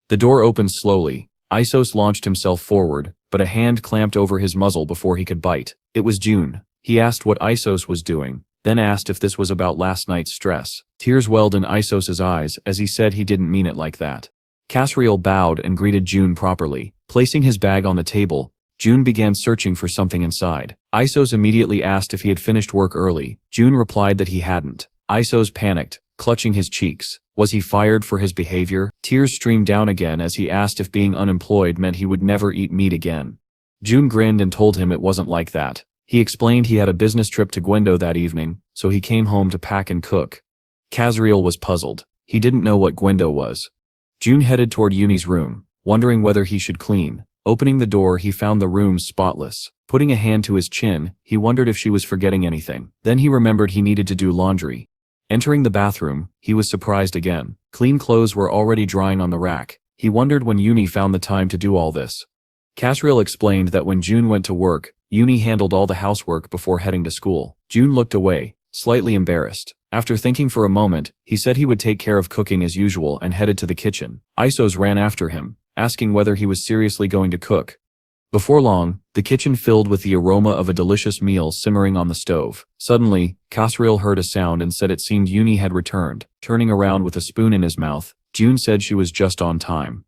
The door opened slowly. Isos launched himself forward, but a hand clamped over his muzzle before he could bite. It was June. He asked what Isos was doing, then asked if this was about last night's stress. Tears welled in Isos's eyes as he said he didn't mean it like that. Casriel bowed and greeted June properly. Placing his bag on the table, June began searching for something inside. Isos immediately asked if he had finished work early. June replied that he hadn't. Isos panicked, clutching his cheeks. Was he fired for his behavior? Tears streamed down again as he asked if being unemployed meant he would never eat meat again. June grinned and told him it wasn't like that. He explained he had a business trip to Gwendo that evening, so he came home to pack and cook. Casriel was puzzled. He didn't know what Gwendo was. June headed toward Yuni's room, wondering whether he should clean. Opening the door, he found the room spotless. Putting a hand to his chin, he wondered if she was forgetting anything. Then he remembered he needed to do laundry. Entering the bathroom, he was surprised again. Clean clothes were already drying on the rack. He wondered when Yuni found the time to do all this. Casriel explained that when June went to work, Yuni handled all the housework before heading to school. June looked away, slightly embarrassed. After thinking for a moment, he said he would take care of cooking as usual and headed to the kitchen. Isos ran after him, asking whether he was seriously going to cook. Before long, the kitchen filled with the aroma of a delicious meal simmering on the stove. Suddenly, Kasriel heard a sound and said it seemed Yoonhee had returned. Turning around with a spoon in his mouth, June said she was just on time.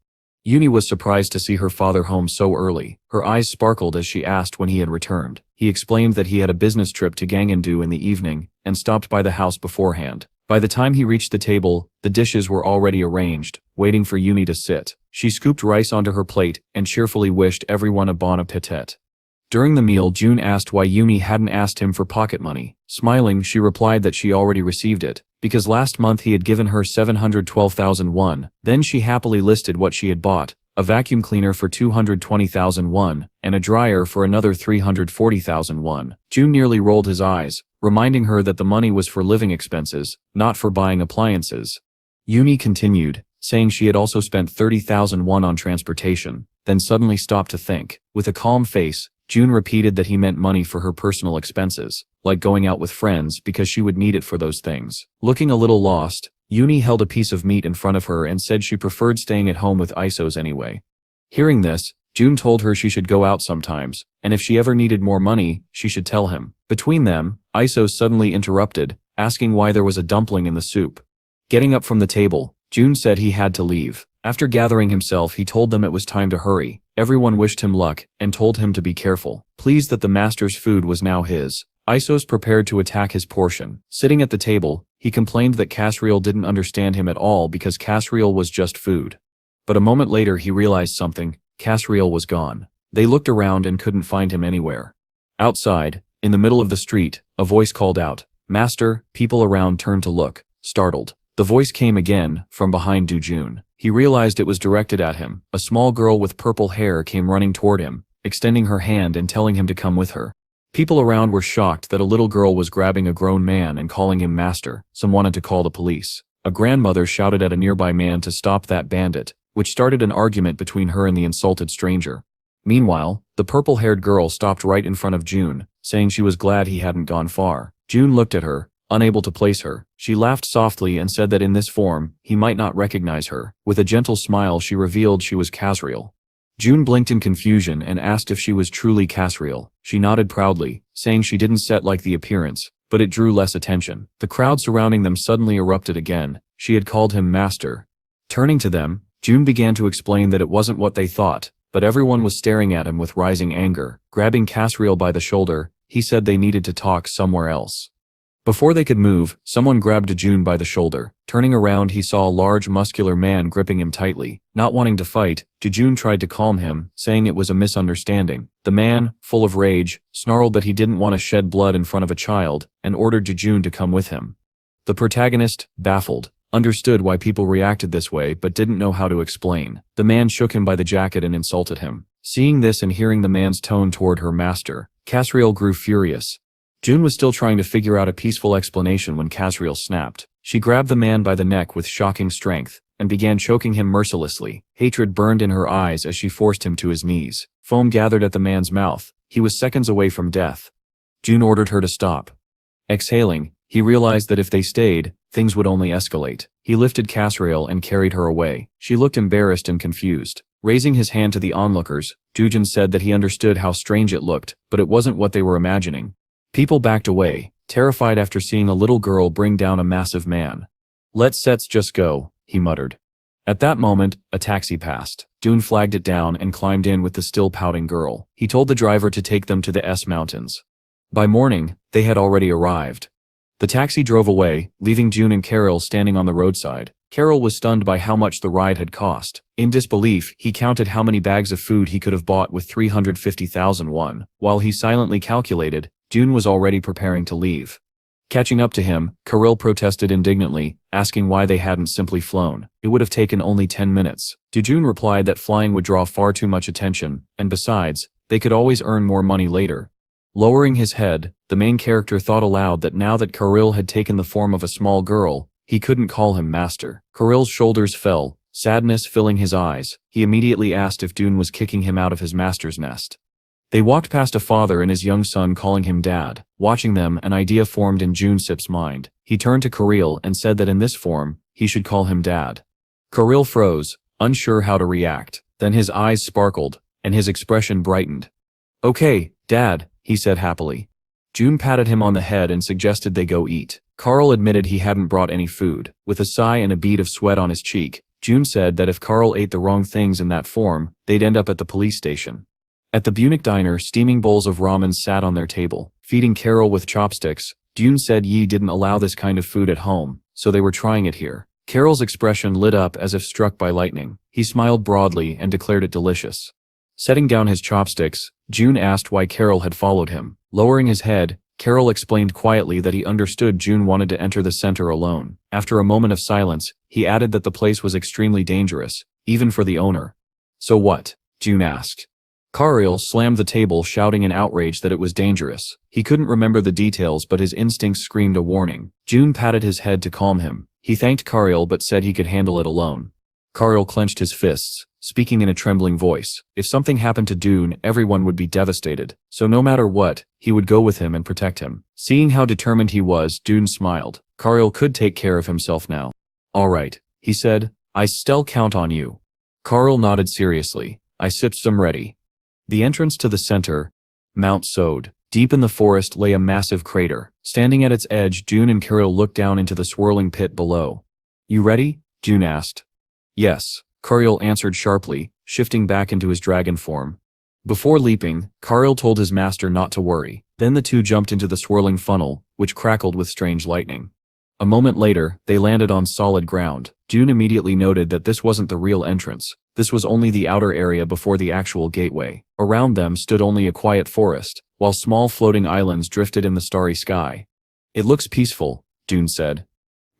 Yoonhee was surprised to see her father home so early. Her eyes sparkled as she asked when he had returned. He explained that he had a business trip to Gangwon-do in the evening and stopped by the house beforehand. By the time he reached the table, the dishes were already arranged, waiting for Yoonhee to sit. She scooped rice onto her plate and cheerfully wished everyone a bon appetit. During the meal, June asked why Yoonhee hadn't asked him for pocket money. Smiling, she replied that she already received it, because last month he had given her 712,000 won. Then she happily listed what she had bought: a vacuum cleaner for 220,000 won, and a dryer for another 340,000 won. June nearly rolled his eyes, reminding her that the money was for living expenses, not for buying appliances. Yoonhee continued, saying she had also spent 30,000 won on transportation, then suddenly stopped to think. With a calm face, June repeated that he meant money for her personal expenses, like going out with friends, because she would need it for those things. Looking a little lost, Yoonhee held a piece of meat in front of her and said she preferred staying at home with Isos anyway. Hearing this, June told her she should go out sometimes, and if she ever needed more money, she should tell him. Between them, Isos suddenly interrupted, asking why there was a dumpling in the soup. Getting up from the table, June said he had to leave. After gathering himself, he told them it was time to hurry. Everyone wished him luck and told him to be careful. Pleased that the master's food was now his, Isos prepared to attack his portion. Sitting at the table, he complained that Kasriel didn't understand him at all because Kasriel was just food. But a moment later he realized something: Kasriel was gone. They looked around and couldn't find him anywhere. Outside, in the middle of the street, a voice called out, "Master!" People around turned to look, startled. The voice came again, from behind June. He realized it was directed at him. A small girl with purple hair came running toward him, extending her hand and telling him to come with her. People around were shocked that a little girl was grabbing a grown man and calling him master. Some wanted to call the police. A grandmother shouted at a nearby man to stop that bandit, which started an argument between her and the insulted stranger. Meanwhile, the purple-haired girl stopped right in front of June, saying she was glad he hadn't gone far. June looked at her, unable to place her. She laughed softly and said that in this form, he might not recognize her. With a gentle smile she revealed she was Kasriel. June blinked in confusion and asked if she was truly Kasriel. She nodded proudly, saying she didn't like the appearance, but it drew less attention. The crowd surrounding them suddenly erupted again. She had called him master. Turning to them, June began to explain that it wasn't what they thought, but everyone was staring at him with rising anger. Grabbing Kasriel by the shoulder, he said they needed to talk somewhere else. Before they could move, someone grabbed June by the shoulder. Turning around, he saw a large muscular man gripping him tightly. Not wanting to fight, June tried to calm him, saying it was a misunderstanding. The man, full of rage, snarled that he didn't want to shed blood in front of a child, and ordered June to come with him. The protagonist, baffled, understood why people reacted this way but didn't know how to explain. The man shook him by the jacket and insulted him. Seeing this and hearing the man's tone toward her master, Kasriel grew furious. June was still trying to figure out a peaceful explanation when Kasriel snapped. She grabbed the man by the neck with shocking strength and began choking him mercilessly. Hatred burned in her eyes as she forced him to his knees. Foam gathered at the man's mouth. He was seconds away from death. June ordered her to stop. Exhaling, he realized that if they stayed, things would only escalate. He lifted Kasriel and carried her away. She looked embarrassed and confused. Raising his hand to the onlookers, June said that he understood how strange it looked, but it wasn't what they were imagining. People backed away, terrified after seeing a little girl bring down a massive man. "Let's just go," he muttered. At that moment, a taxi passed. June flagged it down and climbed in with the still pouting girl. He told the driver to take them to the S Mountains. By morning, they had already arrived. The taxi drove away, leaving June and Carol standing on the roadside. Carol was stunned by how much the ride had cost. In disbelief, he counted how many bags of food he could have bought with 350,000 won. While he silently calculated, June was already preparing to leave. Catching up to him, Carol protested indignantly, asking why they hadn't simply flown. It would have taken only 10 minutes. June replied that flying would draw far too much attention, and besides, they could always earn more money later. Lowering his head, the main character thought aloud that now that Carol had taken the form of a small girl, he couldn't call him master. Carol's shoulders fell, sadness filling his eyes. He immediately asked if June was kicking him out of his master's nest. They walked past a father and his young son calling him dad. Watching them, an idea formed in June-sip's mind. He turned to Caril and said that in this form, he should call him dad. Caril froze, unsure how to react. Then his eyes sparkled, and his expression brightened. "Okay, Dad," he said happily. June patted him on the head and suggested they go eat. Carl admitted he hadn't brought any food. With a sigh and a bead of sweat on his cheek, June said that if Carl ate the wrong things in that form, they'd end up at the police station. At the Bunnik diner, steaming bowls of ramen sat on their table, feeding Carol with chopsticks. June said Yi didn't allow this kind of food at home, so they were trying it here. Carol's expression lit up as if struck by lightning. He smiled broadly and declared it delicious. Setting down his chopsticks, June asked why Carol had followed him. Lowering his head, Carol explained quietly that he understood June wanted to enter the center alone. After a moment of silence, he added that the place was extremely dangerous, even for the owner. "So what?" June asked. Carl slammed the table, shouting in outrage that it was dangerous. He couldn't remember the details, but his instincts screamed a warning. June patted his head to calm him. He thanked Carl but said he could handle it alone. Carl clenched his fists, speaking in a trembling voice. If something happened to Dune, everyone would be devastated, so no matter what, he would go with him and protect him. Seeing how determined he was, Dune smiled. Carl could take care of himself now. "All right," he said. "I still count on you." Carl nodded seriously. "I sipped some ready." The entrance to the center, Mount Sode. Deep in the forest lay a massive crater. Standing at its edge, June and Carl looked down into the swirling pit below. "You ready?" June asked. "Yes," Carl answered sharply, shifting back into his dragon form. Before leaping, Carl told his master not to worry. Then the two jumped into the swirling funnel, which crackled with strange lightning. A moment later, they landed on solid ground. June immediately noted that this wasn't the real entrance. This was only the outer area before the actual gateway. Around them stood only a quiet forest, while small floating islands drifted in the starry sky. "It looks peaceful," June said.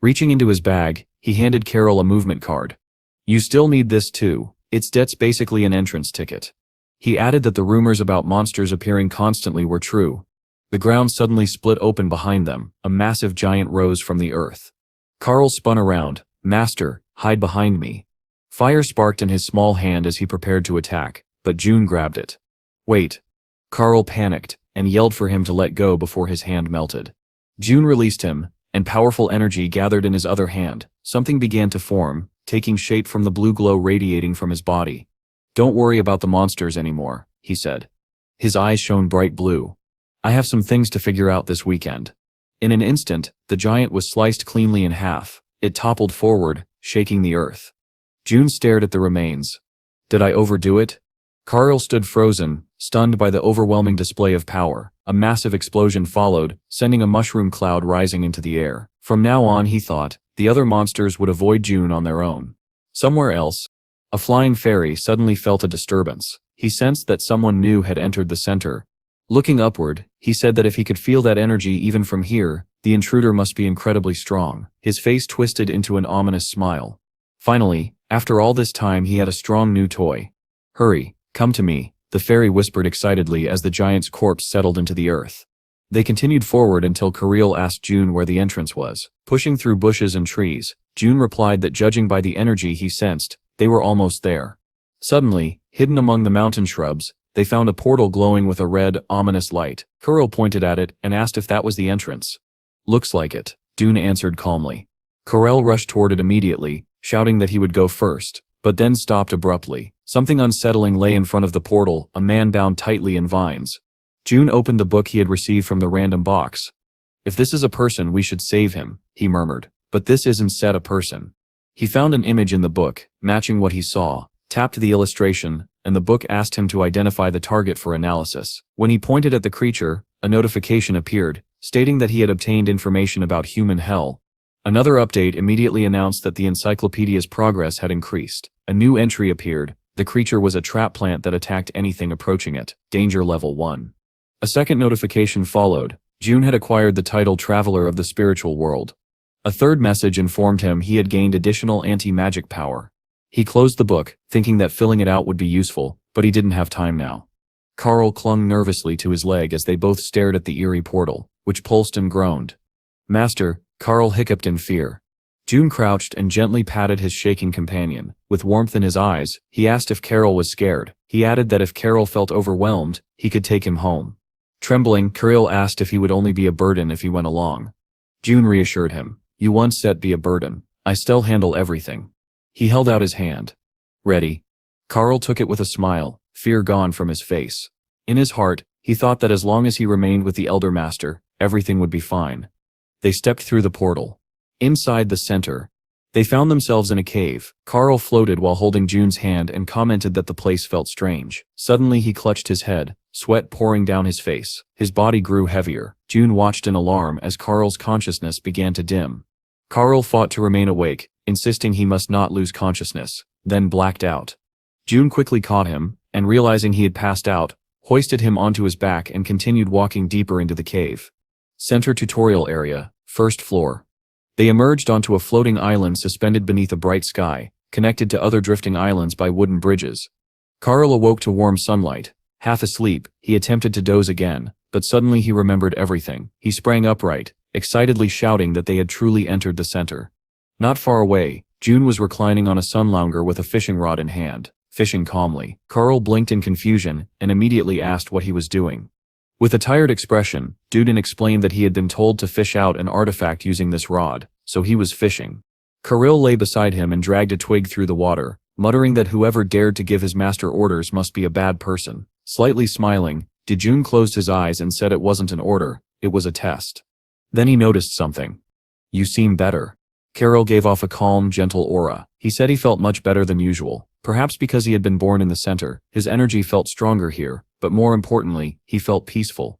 Reaching into his bag, he handed Carol a movement card. "You still need this too. That's basically an entrance ticket." He added that the rumors about monsters appearing constantly were true. The ground suddenly split open behind them. A massive giant rose from the earth. Carl spun around. "Master, hide behind me." Fire sparked in his small hand as he prepared to attack, but June grabbed it. "Wait." Carl panicked and yelled for him to let go before his hand melted. June released him, and powerful energy gathered in his other hand. Something began to form, taking shape from the blue glow radiating from his body. "Don't worry about the monsters anymore," he said. His eyes shone bright blue. "I have some things to figure out this weekend." In an instant, the giant was sliced cleanly in half. It toppled forward, shaking the earth. June stared at the remains. "Did I overdo it?" Carl stood frozen, stunned by the overwhelming display of power. A massive explosion followed, sending a mushroom cloud rising into the air. From now on, he thought, the other monsters would avoid June on their own. Somewhere else, a flying fairy suddenly felt a disturbance. He sensed that someone new had entered the center. Looking upward, he said that if he could feel that energy even from here, the intruder must be incredibly strong. His face twisted into an ominous smile. Finally, after all this time, he had a strong new toy. "Hurry, come to me," the fairy whispered excitedly as the giant's corpse settled into the earth. They continued forward until Carl asked June where the entrance was. Pushing through bushes and trees, June replied that judging by the energy he sensed, they were almost there. Suddenly, hidden among the mountain shrubs, they found a portal glowing with a red, ominous light. Carl pointed at it and asked if that was the entrance. "Looks like it," June answered calmly. Carl rushed toward it immediately, shouting that he would go first, but then stopped abruptly. Something unsettling lay in front of the portal, a man bound tightly in vines. June opened the book he had received from the random box. "If this is a person, we should save him," he murmured. "But this isn't said a person." He found an image in the book, matching what he saw, tapped the illustration, and the book asked him to identify the target for analysis. When he pointed at the creature, a notification appeared, stating that he had obtained information about human hell. Another update immediately announced that the encyclopedia's progress had increased. A new entry appeared. The creature was a trap plant that attacked anything approaching it. Danger level 1. A second notification followed. June had acquired the title Traveler of the Spiritual World. A third message informed him he had gained additional anti-magic power. He closed the book, thinking that filling it out would be useful, but he didn't have time now. Carl clung nervously to his leg as they both stared at the eerie portal, which pulsed and groaned. "Master," Carl hiccuped in fear. June crouched and gently patted his shaking companion. With warmth in his eyes, he asked if Carol was scared. He added that if Carol felt overwhelmed, he could take him home. Trembling, Carol asked if he would only be a burden if he went along. June reassured him. "You once said be a burden. I still handle everything." He held out his hand. "Ready?" Carl took it with a smile, fear gone from his face. In his heart, he thought that as long as he remained with the Elder Master, everything would be fine. They stepped through the portal. Inside the center, they found themselves in a cave. Carl floated while holding June's hand and commented that the place felt strange. Suddenly he clutched his head, sweat pouring down his face. His body grew heavier. June watched in alarm as Carl's consciousness began to dim. Carl fought to remain awake, insisting he must not lose consciousness, then blacked out. June quickly caught him, and realizing he had passed out, hoisted him onto his back and continued walking deeper into the cave. Center tutorial area, first floor. They emerged onto a floating island suspended beneath a bright sky, connected to other drifting islands by wooden bridges. Carl awoke to warm sunlight. Half asleep, he attempted to doze again, but suddenly he remembered everything. He sprang upright, excitedly shouting that they had truly entered the center. Not far away, June was reclining on a sunlounger with a fishing rod in hand, fishing calmly. Carl blinked in confusion and immediately asked what he was doing. With a tired expression, Duden explained that he had been told to fish out an artifact using this rod, so he was fishing. Carl lay beside him and dragged a twig through the water, muttering that whoever dared to give his master orders must be a bad person. Slightly smiling, Dejun closed his eyes and said it wasn't an order, it was a test. Then he noticed something. "You seem better." Carol gave off a calm, gentle aura. He said he felt much better than usual. Perhaps because he had been born in the center, his energy felt stronger here, but more importantly, he felt peaceful.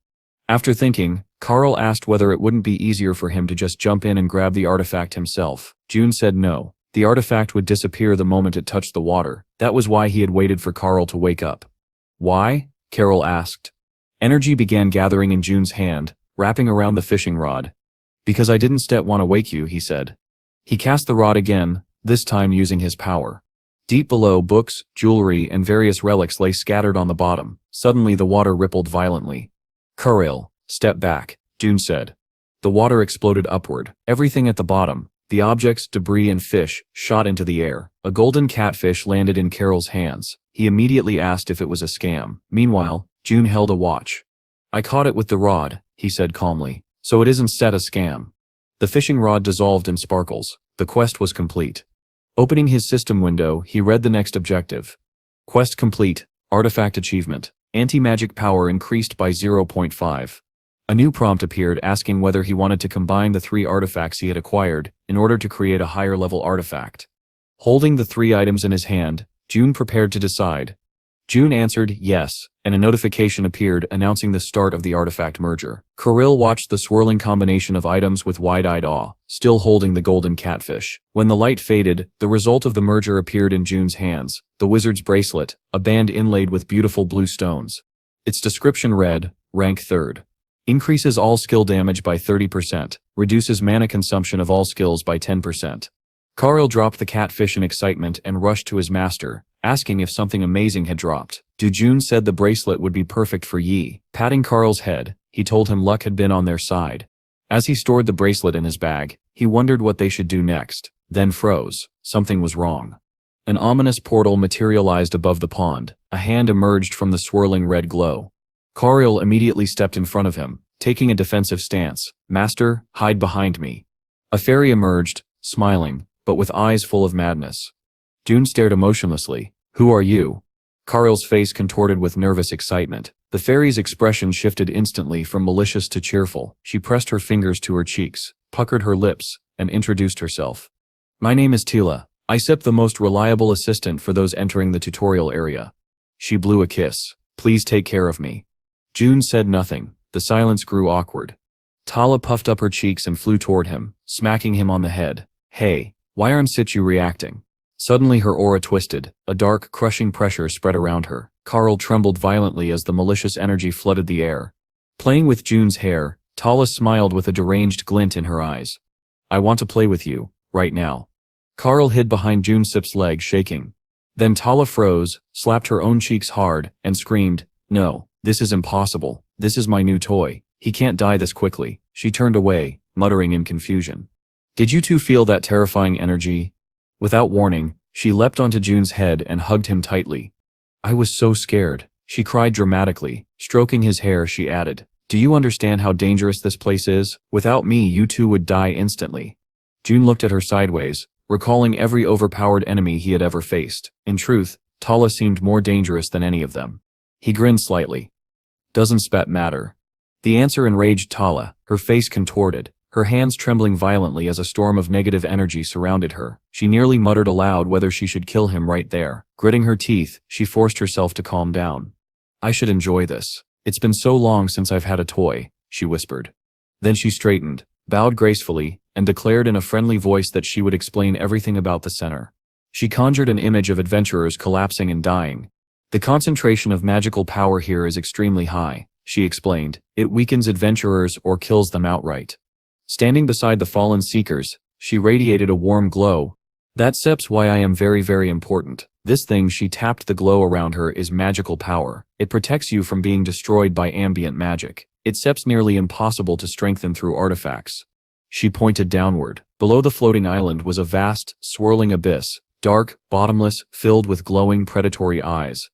After thinking, Carl asked whether it wouldn't be easier for him to just jump in and grab the artifact himself. June said no. The artifact would disappear the moment it touched the water. That was why he had waited for Carl to wake up. "Why?" Carol asked. Energy began gathering in June's hand, wrapping around the fishing rod. "Because I didn't want to wake you," he said. He cast the rod again, this time using his power. Deep below, books, jewelry, and various relics lay scattered on the bottom. Suddenly the water rippled violently. "Carl, step back," June said. The water exploded upward. Everything at the bottom, the objects, debris, and fish, shot into the air. A golden catfish landed in Carol's hands. He immediately asked if it was a scam. Meanwhile, June held a watch. "I caught it with the rod," he said calmly, "so it isn't a scam." The fishing rod dissolved in sparkles. The quest was complete. Opening his system window, he read the next objective. Quest complete. Artifact achievement. Anti-magic power increased by 0.5. A new prompt appeared asking whether he wanted to combine the 3 artifacts he had acquired in order to create a higher-level artifact. Holding the 3 items in his hand, June prepared to decide. June answered yes, and a notification appeared announcing the start of the artifact merger. Kirill watched the swirling combination of items with wide-eyed awe, still holding the golden catfish. When the light faded, the result of the merger appeared in June's hands, the wizard's bracelet, a band inlaid with beautiful blue stones. Its description read, rank 3rd. Increases all skill damage by 30%, reduces mana consumption of all skills by 10%. Kirill dropped the catfish in excitement and rushed to his master, asking if something amazing had dropped. Dujun said the bracelet would be perfect for Yi. Patting Carl's head, he told him luck had been on their side. As he stored the bracelet in his bag, he wondered what they should do next, then froze. Something was wrong. An ominous portal materialized above the pond. A hand emerged from the swirling red glow. Carl immediately stepped in front of him, taking a defensive stance. "Master, hide behind me." A fairy emerged, smiling, but with eyes full of madness. June stared emotionlessly. "Who are you?" Carl's face contorted with nervous excitement. The fairy's expression shifted instantly from malicious to cheerful. She pressed her fingers to her cheeks, puckered her lips, and introduced herself. "My name is Tila. I sip the most reliable assistant for those entering the tutorial area." She blew a kiss. "Please take care of me." June said nothing. The silence grew awkward. Tala puffed up her cheeks and flew toward him, smacking him on the head. "Hey, why aren't you reacting?" Suddenly her aura twisted. A dark, crushing pressure spread around her. Carl trembled violently as the malicious energy flooded the air. Playing with June's hair, Tala smiled with a deranged glint in her eyes. "I want to play with you, right now." Carl hid behind Junesip's leg, shaking. Then Tala froze, slapped her own cheeks hard, and screamed, "No, this is impossible. This is my new toy. He can't die this quickly." She turned away, muttering in confusion. "Did you two feel that terrifying energy?" Without warning, she leapt onto June's head and hugged him tightly. "I was so scared," she cried dramatically. Stroking his hair, she added, "Do you understand how dangerous this place is? Without me, you two would die instantly." June looked at her sideways, recalling every overpowered enemy he had ever faced. In truth, Tala seemed more dangerous than any of them. He grinned slightly. Doesn't spat matter? The answer enraged Tala, her face contorted, her hands trembling violently as a storm of negative energy surrounded her. She nearly muttered aloud whether she should kill him right there. Gritting her teeth, she forced herself to calm down. I should enjoy this. It's been so long since I've had a toy, she whispered. Then she straightened, bowed gracefully, and declared in a friendly voice that she would explain everything about the center. She conjured an image of adventurers collapsing and dying. The concentration of magical power here is extremely high, she explained. It weakens adventurers or kills them outright. Standing beside the fallen seekers, she radiated a warm glow. That's why I am very, very important. This thing, she tapped the glow around her, is magical power. It protects you from being destroyed by ambient magic. It's nearly impossible to strengthen through artifacts. She pointed downward. Below the floating island was a vast, swirling abyss, dark, bottomless, filled with glowing, predatory eyes.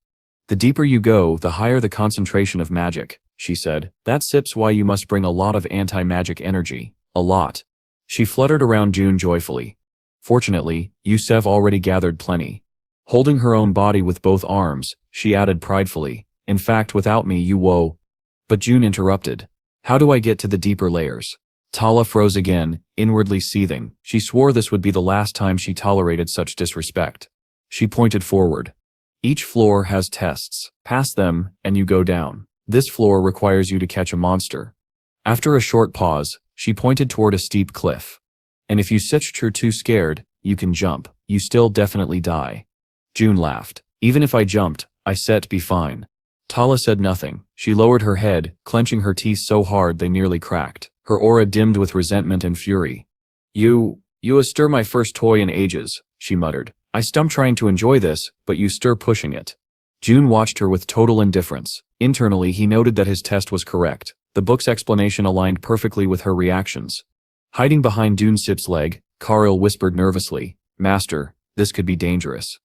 The deeper you go, the higher the concentration of magic, she said. That's why you must bring a lot of anti-magic energy. A lot. She fluttered around June joyfully. Fortunately, Youssef already gathered plenty. Holding her own body with both arms, she added pridefully, in fact, without me you woe. But June interrupted. How do I get to the deeper layers? Tala froze again, inwardly seething. She swore this would be the last time she tolerated such disrespect. She pointed forward. Each floor has tests. Pass them, and you go down. This floor requires you to catch a monster. After a short pause, she pointed toward a steep cliff. And if you're too scared, you can jump. You still definitely die. June laughed. Even if I jumped, I be fine. Tala said nothing. She lowered her head, clenching her teeth so hard they nearly cracked. Her aura dimmed with resentment and fury. You stir my first toy in ages, she muttered. I stump trying to enjoy this, but you stir pushing it. June watched her with total indifference. Internally, he noted that his test was correct. The book's explanation aligned perfectly with her reactions. Hiding behind Dunsip's leg, Karl whispered nervously, Master, this could be dangerous.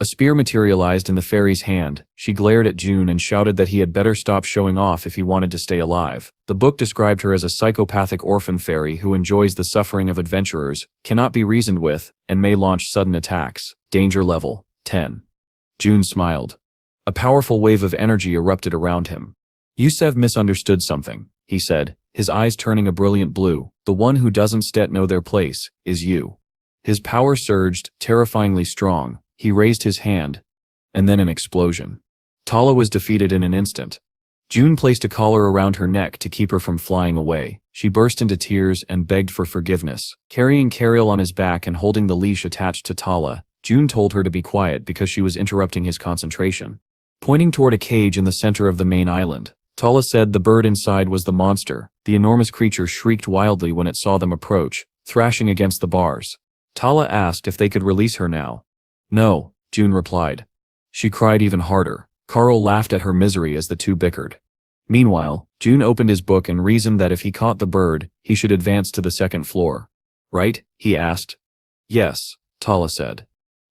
A spear materialized in the fairy's hand. She glared at June and shouted that he had better stop showing off if he wanted to stay alive. The book described her as a psychopathic orphan fairy who enjoys the suffering of adventurers, cannot be reasoned with, and may launch sudden attacks. Danger level 10. June smiled. A powerful wave of energy erupted around him. Youssef misunderstood something, he said, his eyes turning a brilliant blue. The one who doesn't know their place is you. His power surged, terrifyingly strong. He raised his hand, and then an explosion. Tala was defeated in an instant. June placed a collar around her neck to keep her from flying away. She burst into tears and begged for forgiveness. Carrying Karel on his back and holding the leash attached to Tala, June told her to be quiet because she was interrupting his concentration. Pointing toward a cage in the center of the main island, Tala said the bird inside was the monster. The enormous creature shrieked wildly when it saw them approach, thrashing against the bars. Tala asked if they could release her now. No, June replied. She cried even harder. Karl laughed at her misery as the two bickered. Meanwhile, June opened his book and reasoned that if he caught the bird, he should advance to the second floor. Right? He asked. Yes, Tala said.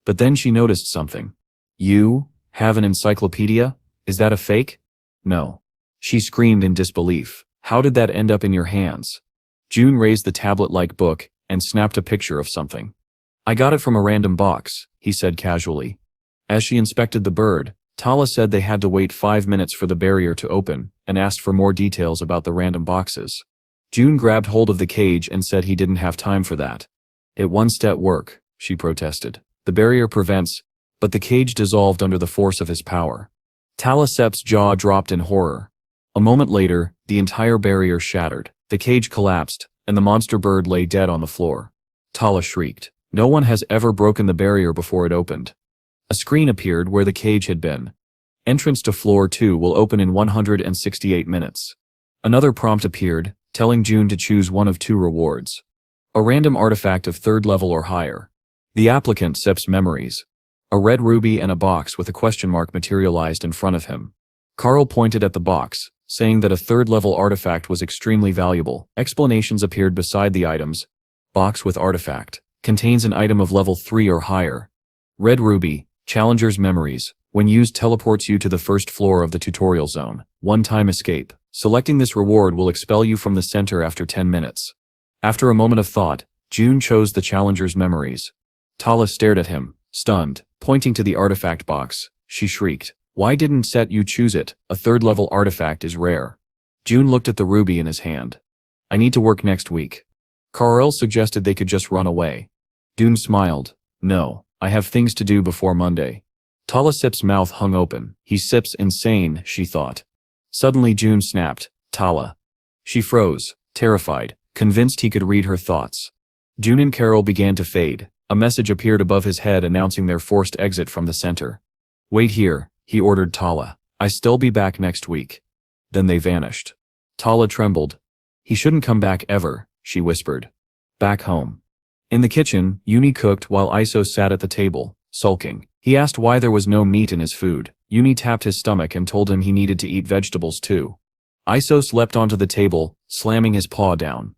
But then she noticed something. You have an encyclopedia? Is that a fake? No. She screamed in disbelief. How did that end up in your hands? June raised the tablet-like book and snapped a picture of something. I got it from a random box, he said casually. As she inspected the bird, Tala said they had to wait 5 minutes for the barrier to open, and asked for more details about the random boxes. June grabbed hold of the cage and said he didn't have time for that. It one-step work, she protested. The barrier prevents, but the cage dissolved under the force of his power. Tala Sep's jaw dropped in horror. A moment later, the entire barrier shattered. The cage collapsed, and the monster bird lay dead on the floor. Tala shrieked. No one has ever broken the barrier before it opened. A screen appeared where the cage had been. Entrance to floor 2 will open in 168 minutes. Another prompt appeared, telling June to choose one of 2 rewards. A random artifact of 3rd level or higher. The applicant Sep's memories. A red ruby and a box with a question mark materialized in front of him. Karl pointed at the box, saying that a 3rd level artifact was extremely valuable. Explanations appeared beside the items. Box with artifact. Contains an item of level 3 or higher. Red ruby, Challenger's memories. When used, teleports you to the 1st floor of the tutorial zone. One-time escape. Selecting this reward will expel you from the center after 10 minutes. After a moment of thought, June chose the Challenger's memories. Tala stared at him, stunned. Pointing to the artifact box, she shrieked. Why didn't Set you choose it? A third-level artifact is rare. June looked at the ruby in his hand. I need to work next week. Karel suggested they could just run away. June smiled. No, I have things to do before Monday. Tala Sip's mouth hung open. He sips insane, she thought. Suddenly June snapped. Tala. She froze, terrified, convinced he could read her thoughts. June and Carol began to fade. A message appeared above his head announcing their forced exit from the center. Wait here, he ordered Tala. I still be back next week. Then they vanished. Tala trembled. He shouldn't come back ever, she whispered. Back home. In the kitchen, Uni cooked while Isos sat at the table, sulking. He asked why there was no meat in his food. Uni tapped his stomach and told him he needed to eat vegetables too. Isos leapt onto the table, slamming his paw down.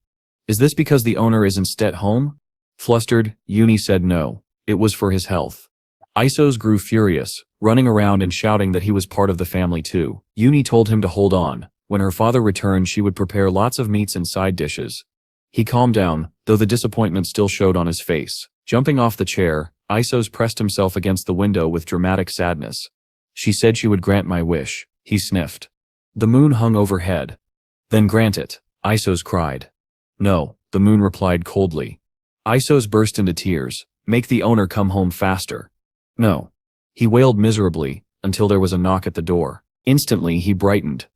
Is this because the owner isn't at home? Flustered, Uni said no. It was for his health. Isos grew furious, running around and shouting that he was part of the family too. Uni told him to hold on. When her father returned, she would prepare lots of meats and side dishes. He calmed down, though the disappointment still showed on his face. Jumping off the chair, Isos pressed himself against the window with dramatic sadness. She said she would grant my wish, he sniffed. The moon hung overhead. Then grant it, Isos cried. No, the moon replied coldly. Isos burst into tears. Make the owner come home faster. No. He wailed miserably, until there was a knock at the door. Instantly he brightened.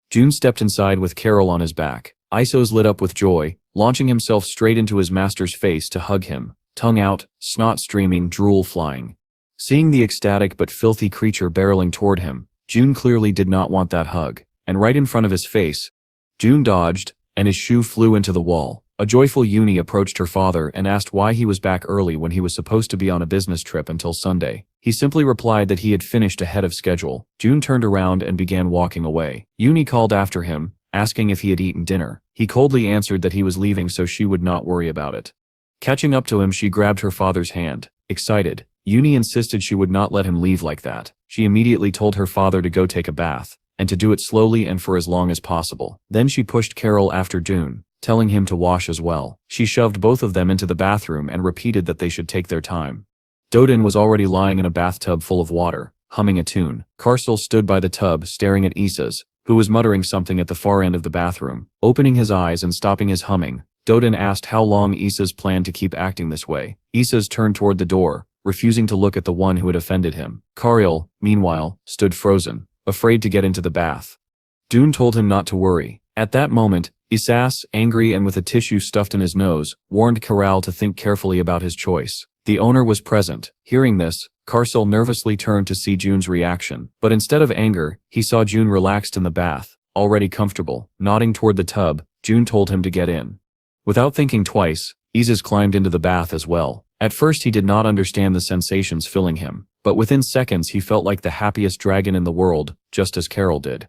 June stepped inside with Carol on his back. Isos lit up with joy, launching himself straight into his master's face to hug him, tongue out, snot streaming, drool flying. Seeing the ecstatic but filthy creature barreling toward him, June clearly did not want that hug, and right in front of his face, June dodged, and his shoe flew into the wall. A joyful Uni approached her father and asked why he was back early when he was supposed to be on a business trip until Sunday. He simply replied that he had finished ahead of schedule. June turned around and began walking away. Uni called after him, asking if he had eaten dinner. He coldly answered that he was leaving so she would not worry about it. Catching up to him, she grabbed her father's hand. Excited, Uni insisted she would not let him leave like that. She immediately told her father to go take a bath, and to do it slowly and for as long as possible. Then she pushed Carol after June, telling him to wash as well. She shoved both of them into the bathroom and repeated that they should take their time. Dodin was already lying in a bathtub full of water, humming a tune. Karsel stood by the tub staring at Isas, who was muttering something at the far end of the bathroom. Opening his eyes and stopping his humming, Dodin asked how long Isas planned to keep acting this way. Isas turned toward the door, refusing to look at the one who had offended him. Karel, meanwhile, stood frozen, afraid to get into the bath. Dune told him not to worry. At that moment, Isas, angry and with a tissue stuffed in his nose, warned Karel to think carefully about his choice. The owner was present. Hearing this, Karsel nervously turned to see June's reaction, but instead of anger, he saw June relaxed in the bath, already comfortable. Nodding toward the tub, June told him to get in. Without thinking twice, Isas climbed into the bath as well. At first he did not understand the sensations filling him, but within seconds he felt like the happiest dragon in the world, just as Carol did.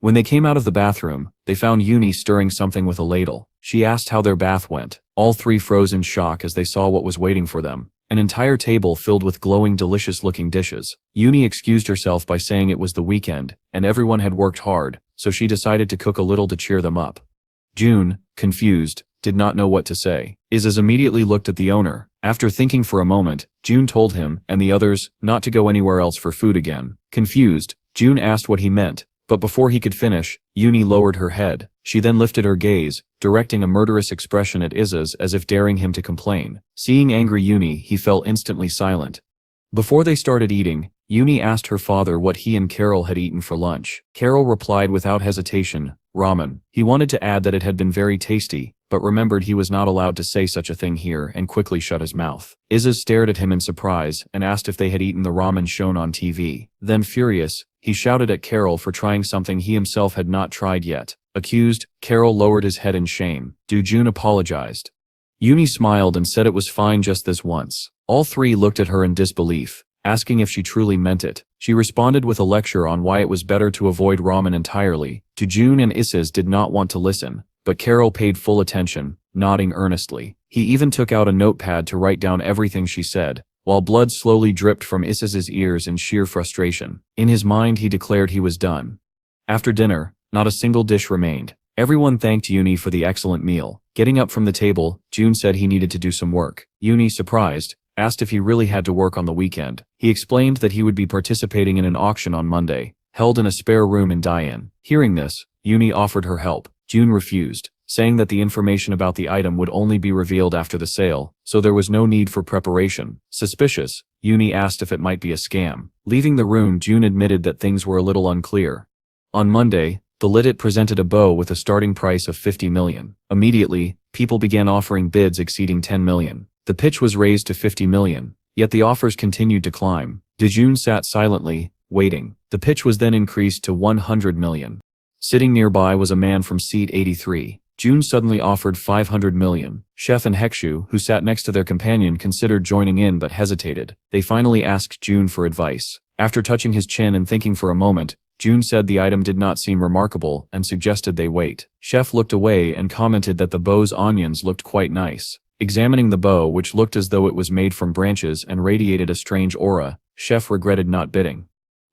When they came out of the bathroom, they found Uni stirring something with a ladle. She asked how their bath went. All three froze in shock as they saw what was waiting for them. An entire table filled with glowing, delicious-looking dishes. Uni excused herself by saying it was the weekend, and everyone had worked hard, so she decided to cook a little to cheer them up. June, confused, did not know what to say. Isas immediately looked at the owner. After thinking for a moment, June told him, and the others, not to go anywhere else for food again. Confused, June asked what he meant. But before he could finish, Uni lowered her head. She then lifted her gaze, directing a murderous expression at Isas as if daring him to complain. Seeing angry Uni, he fell instantly silent. Before they started eating, Uni asked her father what he and Carol had eaten for lunch. Carol replied without hesitation, ramen. He wanted to add that it had been very tasty, but remembered he was not allowed to say such a thing here and quickly shut his mouth. Isas stared at him in surprise and asked if they had eaten the ramen shown on TV. Then furious, he shouted at Carol for trying something he himself had not tried yet. Accused, Carol lowered his head in shame. June apologized. Uni smiled and said it was fine just this once. All three looked at her in disbelief, asking if she truly meant it. She responded with a lecture on why it was better to avoid ramen entirely. June and Isas did not want to listen, but Carol paid full attention, nodding earnestly. He even took out a notepad to write down everything she said, while blood slowly dripped from Isas's ears in sheer frustration. In his mind he declared he was done. After dinner, not a single dish remained. Everyone thanked Uni for the excellent meal. Getting up from the table, June said he needed to do some work. Uni, surprised, asked if he really had to work on the weekend. He explained that he would be participating in an auction on Monday, held in a spare room in Daein. Hearing this, Yoonhee offered her help. June refused, saying that the information about the item would only be revealed after the sale, so there was no need for preparation. Suspicious, Yoonhee asked if it might be a scam. Leaving the room, June admitted that things were a little unclear. On Monday, the Litit presented a bow with a starting price of 50 million. Immediately, people began offering bids exceeding 10 million. The pitch was raised to 50 million, yet the offers continued to climb. June sat silently, waiting. The pitch was then increased to 100 million. Sitting nearby was a man from seat 83. June suddenly offered 500 million. Chef and Hyeksoo, who sat next to their companion, considered joining in but hesitated. They finally asked June for advice. After touching his chin and thinking for a moment, June said the item did not seem remarkable and suggested they wait. Chef looked away and commented that the bow's onions looked quite nice. Examining the bow, which looked as though it was made from branches and radiated a strange aura, Chef regretted not bidding.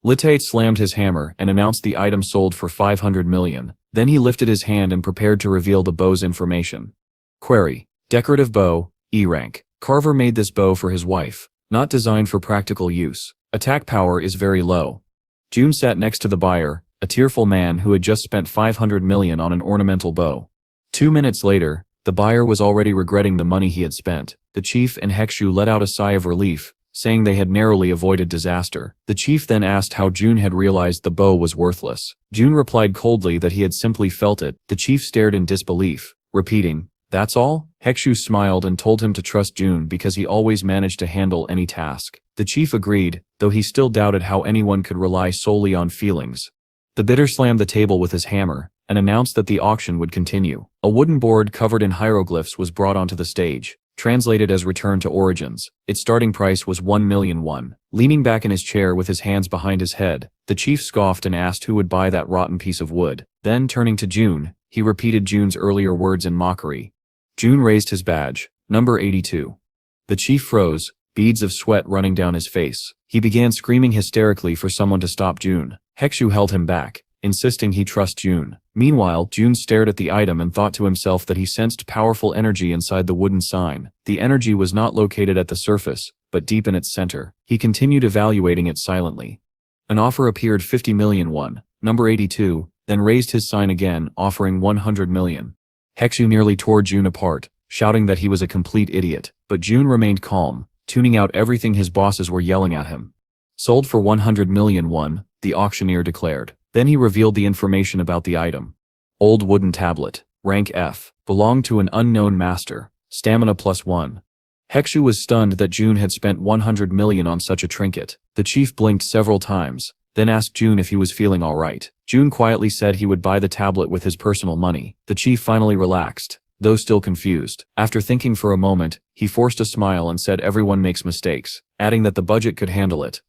Litit slammed his hammer and announced the item sold for 500 million. Then he lifted his hand and prepared to reveal the bow's information. Query. Decorative bow, E rank. Carver made this bow for his wife, not designed for practical use. Attack power is very low. June sat next to the buyer, a tearful man who had just spent 500 million on an ornamental bow. 2 minutes later, the buyer was already regretting the money he had spent. The chief and Hyeksoo let out a sigh of relief, saying they had narrowly avoided disaster. The chief then asked how June had realized the bow was worthless. June replied coldly that he had simply felt it. The chief stared in disbelief, repeating, "That's all?" Hyeksoo smiled and told him to trust June because he always managed to handle any task. The chief agreed, though he still doubted how anyone could rely solely on feelings. The bidder slammed the table with his hammer and announced that the auction would continue. A wooden board covered in hieroglyphs was brought onto the stage, translated as Return to Origins. Its starting price was 1 million won. Leaning back in his chair with his hands behind his head, the chief scoffed and asked who would buy that rotten piece of wood. Then, turning to June, he repeated June's earlier words in mockery. June raised his badge, number 82. The chief froze, beads of sweat running down his face. He began screaming hysterically for someone to stop June. Hyeksoo held him back, insisting he trust June. Meanwhile, June stared at the item and thought to himself that he sensed powerful energy inside the wooden sign. The energy was not located at the surface, but deep in its center. He continued evaluating it silently. An offer appeared 50 million won, number 82, then raised his sign again, offering 100 million. Hyeksoo nearly tore June apart, shouting that he was a complete idiot, but June remained calm, tuning out everything his bosses were yelling at him. Sold for 100 million won, the auctioneer declared. Then he revealed the information about the item. Old wooden tablet, rank F, belonged to an unknown master, stamina +1. Hyeksoo was stunned that June had spent 100 million on such a trinket. The chief blinked several times, then asked June if he was feeling alright. June quietly said he would buy the tablet with his personal money. The chief finally relaxed, though still confused. After thinking for a moment, he forced a smile and said everyone makes mistakes, adding that the budget could handle it.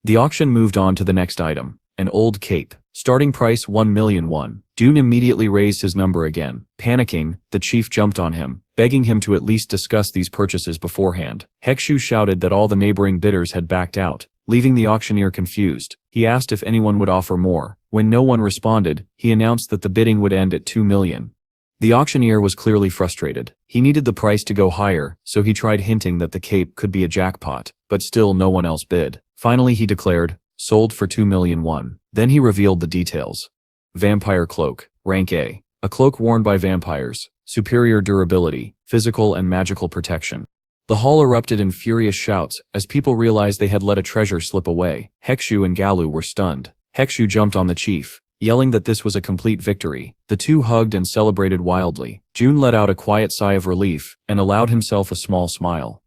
The auction moved on to the next item, an old cape. Starting price 1 million won. June immediately raised his number again. Panicking, the chief jumped on him, begging him to at least discuss these purchases beforehand. Hyeksoo shouted that all the neighboring bidders had backed out, leaving the auctioneer confused. He asked if anyone would offer more. When no one responded, he announced that the bidding would end at 2 million. The auctioneer was clearly frustrated. He needed the price to go higher, so he tried hinting that the cape could be a jackpot, but still no one else bid. Finally he declared, sold for 2 million won. Then he revealed the details. Vampire cloak, rank A. A cloak worn by vampires, superior durability, physical and magical protection. The hall erupted in furious shouts as people realized they had let a treasure slip away. Hyeksoo and Galu were stunned. Hyeksoo jumped on the chief, yelling that this was a complete victory. The two hugged and celebrated wildly. June let out a quiet sigh of relief and allowed himself a small smile.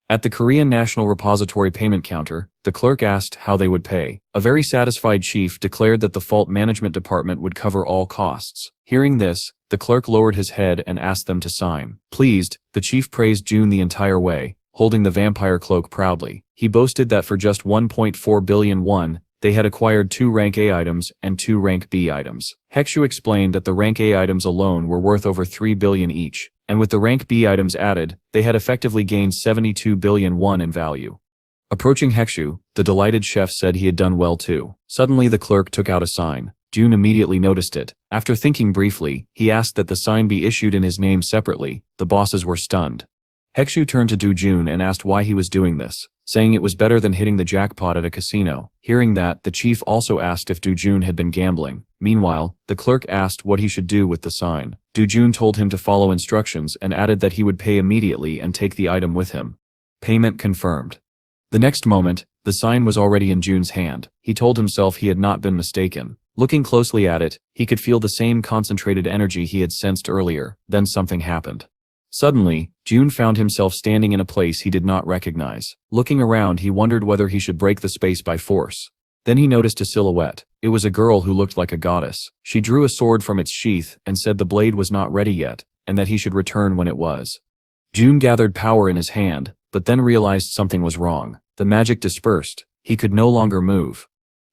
At the Korean National Repository payment counter, the clerk asked how they would pay. A very satisfied chief declared that the fault management department would cover all costs. Hearing this, the clerk lowered his head and asked them to sign. Pleased, the chief praised June the entire way, holding the vampire cloak proudly. He boasted that for just 1.4 billion won, they had acquired 2 rank A items and 2 rank B items. Hyeksoo explained that the rank A items alone were worth over 3 billion each, and with the rank B items added, they had effectively gained 72 billion won in value. Approaching Hyeksoo, the delighted chef said he had done well too. Suddenly the clerk took out a sign. June immediately noticed it. After thinking briefly, he asked that the sign be issued in his name separately. The bosses were stunned. Hexu turned to Jun and asked why he was doing this, saying it was better than hitting the jackpot at a casino. Hearing that, the chief also asked if Jun had been gambling. Meanwhile, the clerk asked what he should do with the sign. Jun told him to follow instructions and added that he would pay immediately and take the item with him. Payment confirmed. The next moment, the sign was already in Jun's hand. He told himself he had not been mistaken. Looking closely at it, he could feel the same concentrated energy he had sensed earlier. Then something happened. Suddenly, Jun found himself standing in a place he did not recognize. Looking around, he wondered whether he should break the space by force. Then he noticed a silhouette. It was a girl who looked like a goddess. She drew a sword from its sheath and said the blade was not ready yet, and that he should return when it was. Jun gathered power in his hand, but then realized something was wrong. The magic dispersed. He could no longer move.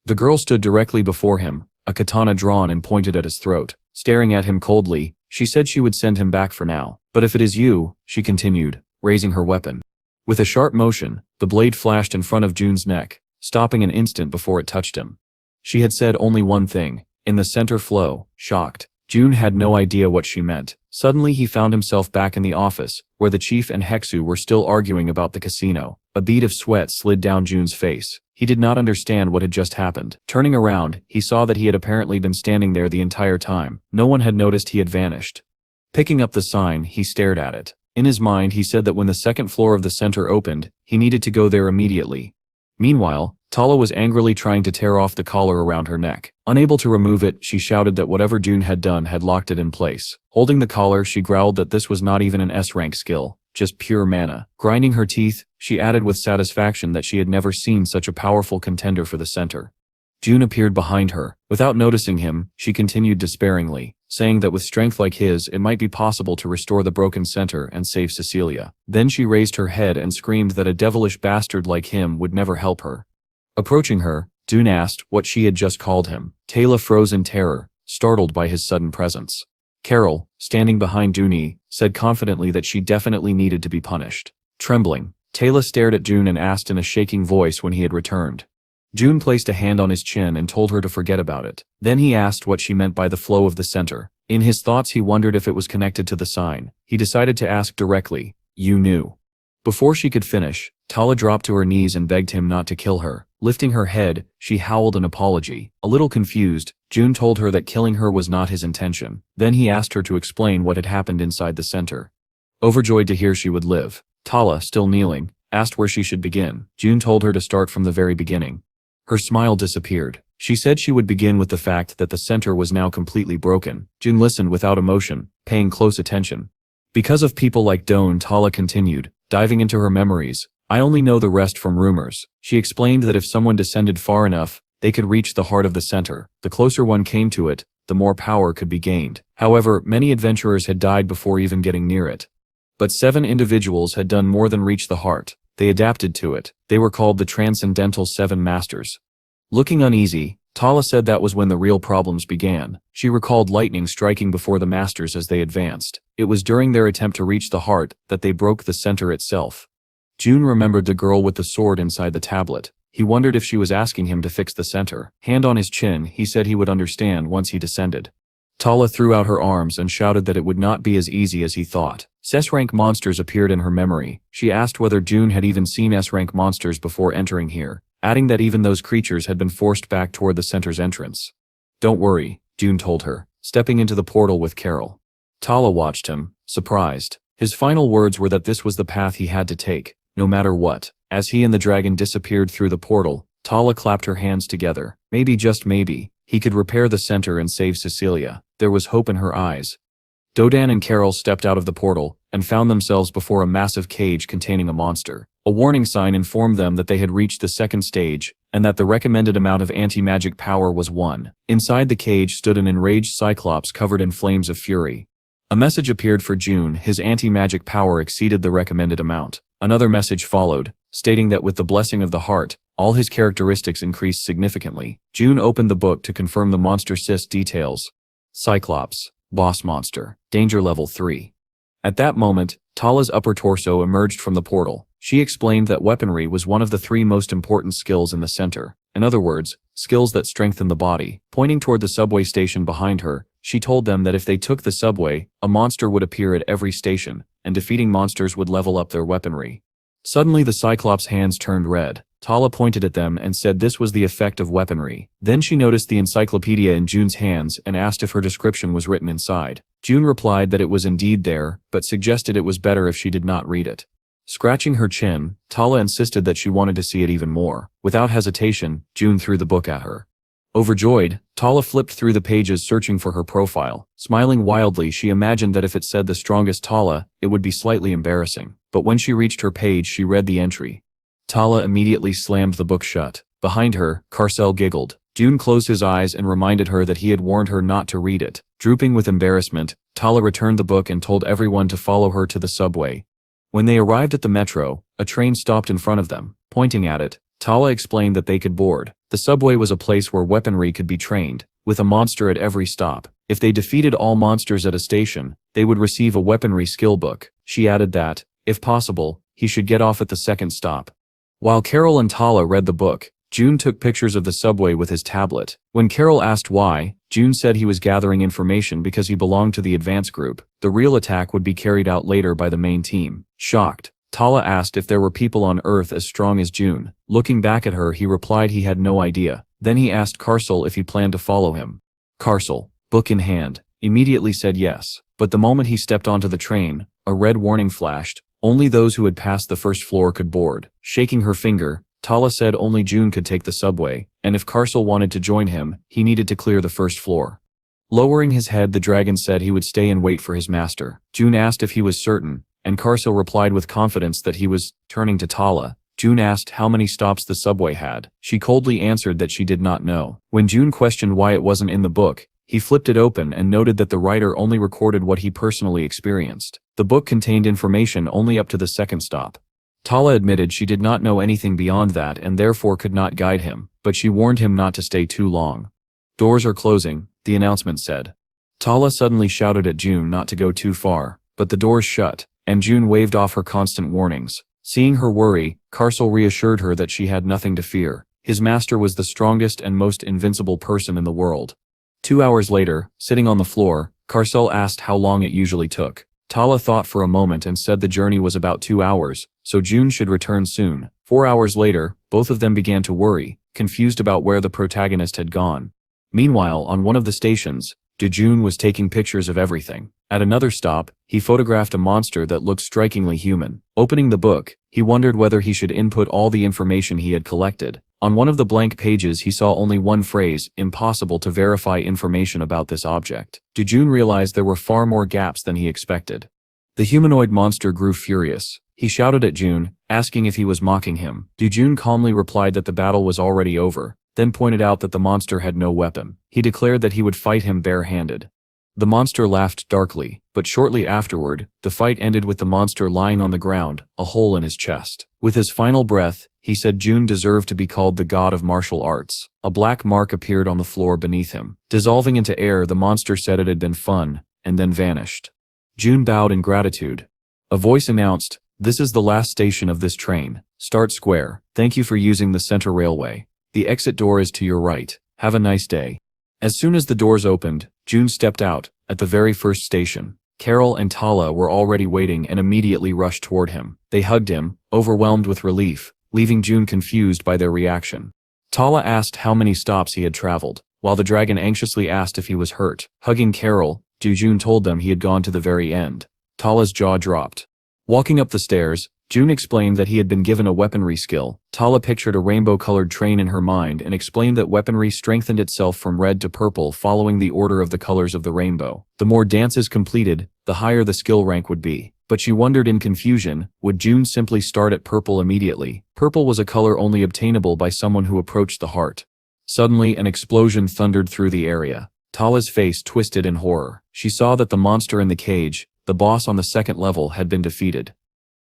The girl stood directly before him, a katana drawn and pointed at his throat. Staring at him coldly, she said she would send him back for now. But if it is you, she continued, raising her weapon. With a sharp motion, the blade flashed in front of Jun's neck, stopping an instant before it touched him. She had said only one thing, in the center flow. Shocked, Jun had no idea what she meant. Suddenly he found himself back in the office, where the chief and Hexu were still arguing about the casino. A bead of sweat slid down Jun's face. He did not understand what had just happened. Turning around, he saw that he had apparently been standing there the entire time. No one had noticed he had vanished. Picking up the sign, he stared at it. In his mind, he said that when the second floor of the center opened, he needed to go there immediately. Meanwhile, Tala was angrily trying to tear off the collar around her neck. Unable to remove it, she shouted that whatever Jun had done had locked it in place. Holding the collar, she growled that this was not even an S-rank skill, just pure mana. Grinding her teeth, she added with satisfaction that she had never seen such a powerful contender for the center. Jun appeared behind her. Without noticing him, she continued despairingly, saying that with strength like his, it might be possible to restore the broken center and save Cecilia. Then she raised her head and screamed that a devilish bastard like him would never help her. Approaching her, Jun asked what she had just called him. Taylor froze in terror, startled by his sudden presence. Carol, standing behind Juni, said confidently that she definitely needed to be punished. Trembling, Taylor stared at Jun and asked in a shaking voice when he had returned. Jun placed a hand on his chin and told her to forget about it. Then he asked what she meant by the flow of the center. In his thoughts he wondered if it was connected to the sign. He decided to ask directly, "You knew?" Before she could finish, Tala dropped to her knees and begged him not to kill her. Lifting her head, she howled an apology. A little confused, Jun told her that killing her was not his intention. Then he asked her to explain what had happened inside the center. Overjoyed to hear she would live, Tala, still kneeling, asked where she should begin. Jun told her to start from the very beginning. Her smile disappeared. She said she would begin with the fact that the center was now completely broken. Jun listened without emotion, paying close attention. Because of people like Doan, Tala continued, diving into her memories. I only know the rest from rumors. She explained that if someone descended far enough, they could reach the heart of the center. The closer one came to it, the more power could be gained. However, many adventurers had died before even getting near it. But 7 individuals had done more than reach the heart. They adapted to it. They were called the Transcendental 7 Masters. Looking uneasy, Tala said that was when the real problems began. She recalled lightning striking before the Masters as they advanced. It was during their attempt to reach the heart that they broke the center itself. Jun remembered the girl with the sword inside the tablet. He wondered if she was asking him to fix the center. Hand on his chin, he said he would understand once he descended. Tala threw out her arms and shouted that it would not be as easy as he thought. S-rank monsters appeared in her memory. She asked whether Jun had even seen S-rank monsters before entering here, adding that even those creatures had been forced back toward the center's entrance. Don't worry, Jun told her, stepping into the portal with Carol. Tala watched him, surprised. His final words were that this was the path he had to take, no matter what. As he and the dragon disappeared through the portal, Tala clapped her hands together. Maybe, just maybe, he could repair the center and save Cecilia. There was hope in her eyes. Dodan and Carol stepped out of the portal and found themselves before a massive cage containing a monster. A warning sign informed them that they had reached the second stage and that the recommended amount of anti-magic power was 1. Inside the cage stood an enraged Cyclops covered in flames of fury. A message appeared for Jun. His anti-magic power exceeded the recommended amount. Another message followed, stating that with the blessing of the heart, all his characteristics increased significantly. Jun opened the book to confirm the monster sys details. Cyclops, boss monster, danger level 3. At that moment, Tala's upper torso emerged from the portal. She explained that weaponry was one of the 3 most important skills in the center. In other words, skills that strengthen the body. Pointing toward the subway station behind her, she told them that if they took the subway, a monster would appear at every station. and defeating monsters would level up their weaponry. Suddenly the Cyclops' hands turned red. Tala pointed at them and said this was the effect of weaponry. Then she noticed the encyclopedia in June's hands and asked if her description was written inside. June replied that it was indeed there, but suggested it was better if she did not read it. Scratching her chin, Tala insisted that she wanted to see it even more. Without hesitation, June threw the book at her. Overjoyed, Tala flipped through the pages searching for her profile. Smiling wildly, she imagined that if it said the strongest Tala, it would be slightly embarrassing. But when she reached her page, she read the entry. Tala immediately slammed the book shut. Behind her, Carcel giggled. June closed his eyes and reminded her that he had warned her not to read it. Drooping with embarrassment, Tala returned the book and told everyone to follow her to the subway. When they arrived at the metro, a train stopped in front of them. Pointing at it, Tala explained that they could board. The subway was a place where weaponry could be trained, with a monster at every stop. If they defeated all monsters at a station, they would receive a weaponry skill book. She added that, if possible, he should get off at the second stop. While Carol and Tala read the book, June took pictures of the subway with his tablet. When Carol asked why, June said he was gathering information because he belonged to the advance group. The real attack would be carried out later by the main team. Shocked, Tala asked if there were people on Earth as strong as June. Looking back at her, he replied he had no idea. Then he asked Carcel if he planned to follow him. Carcel, book in hand, immediately said yes. But the moment he stepped onto the train, a red warning flashed. Only those who had passed the first floor could board. Shaking her finger, Tala said only June could take the subway, and if Carcel wanted to join him, he needed to clear the first floor. Lowering his head, the dragon said he would stay and wait for his master. June asked if he was certain, and Carcel replied with confidence that he was. Turning to Tala, June asked how many stops the subway had. She coldly answered that she did not know. When June questioned why it wasn't in the book, he flipped it open and noted that the writer only recorded what he personally experienced. The book contained information only up to the second stop. Tala admitted she did not know anything beyond that and therefore could not guide him, but she warned him not to stay too long. Doors are closing, the announcement said. Tala suddenly shouted at June not to go too far, but the doors shut, and June waved off her constant warnings. Seeing her worry, Carcel reassured her that she had nothing to fear. His master was the strongest and most invincible person in the world. 2 hours later, sitting on the floor, Carcel asked how long it usually took. Tala thought for a moment and said the journey was about 2 hours, so June should return soon. 4 hours later, both of them began to worry, confused about where the protagonist had gone. Meanwhile, on one of the stations, June was taking pictures of everything. At another stop, he photographed a monster that looked strikingly human. Opening the book, he wondered whether he should input all the information he had collected. On one of the blank pages he saw only one phrase, impossible to verify information about this object. June realized there were far more gaps than he expected. The humanoid monster grew furious. He shouted at June, asking if he was mocking him. June calmly replied that the battle was already over, then pointed out that the monster had no weapon. He declared that he would fight him bare-handed. The monster laughed darkly, but shortly afterward, the fight ended with the monster lying on the ground, a hole in his chest. With his final breath, he said June deserved to be called the god of martial arts. A black mark appeared on the floor beneath him. Dissolving into air, the monster said it had been fun, and then vanished. June bowed in gratitude. A voice announced, "This is the last station of this train. Start square. Thank you for using the Center Railway. The exit door is to your right. Have a nice day." As soon as the doors opened, June stepped out. At the very first station, Carol and Tala were already waiting and immediately rushed toward him. They hugged him, overwhelmed with relief, leaving June confused by their reaction. Tala asked how many stops he had traveled, while the dragon anxiously asked if he was hurt. Hugging Carol, June told them he had gone to the very end. Tala's jaw dropped. Walking up the stairs, June explained that he had been given a weaponry skill. Tala pictured a rainbow-colored train in her mind and explained that weaponry strengthened itself from red to purple following the order of the colors of the rainbow. The more dances completed, the higher the skill rank would be. But she wondered in confusion, would June simply start at purple immediately? Purple was a color only obtainable by someone who approached the heart. Suddenly, an explosion thundered through the area. Tala's face twisted in horror. She saw that the monster in the cage, the boss on the second level, had been defeated.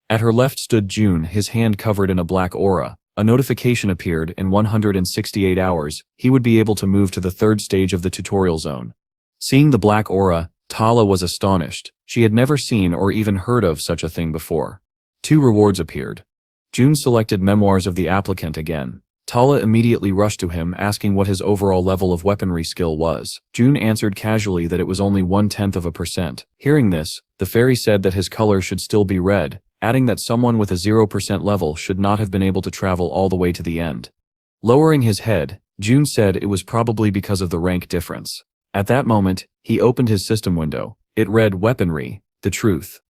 At her left stood June, his hand covered in a black aura. A notification appeared. In 168 hours, he would be able to move to the third stage of the tutorial zone. Seeing the black aura, Tala was astonished. She had never seen or even heard of such a thing before. 2 rewards appeared. June selected Memoirs of the Applicant again. Tala immediately rushed to him asking what his overall level of weaponry skill was. June answered casually that it was only 0.1%. Hearing this, the fairy said that his color should still be red, adding that someone with a 0% level should not have been able to travel all the way to the end. Lowering his head, June said it was probably because of the rank difference. At that moment, he opened his system window. It read Weaponry, the Truth.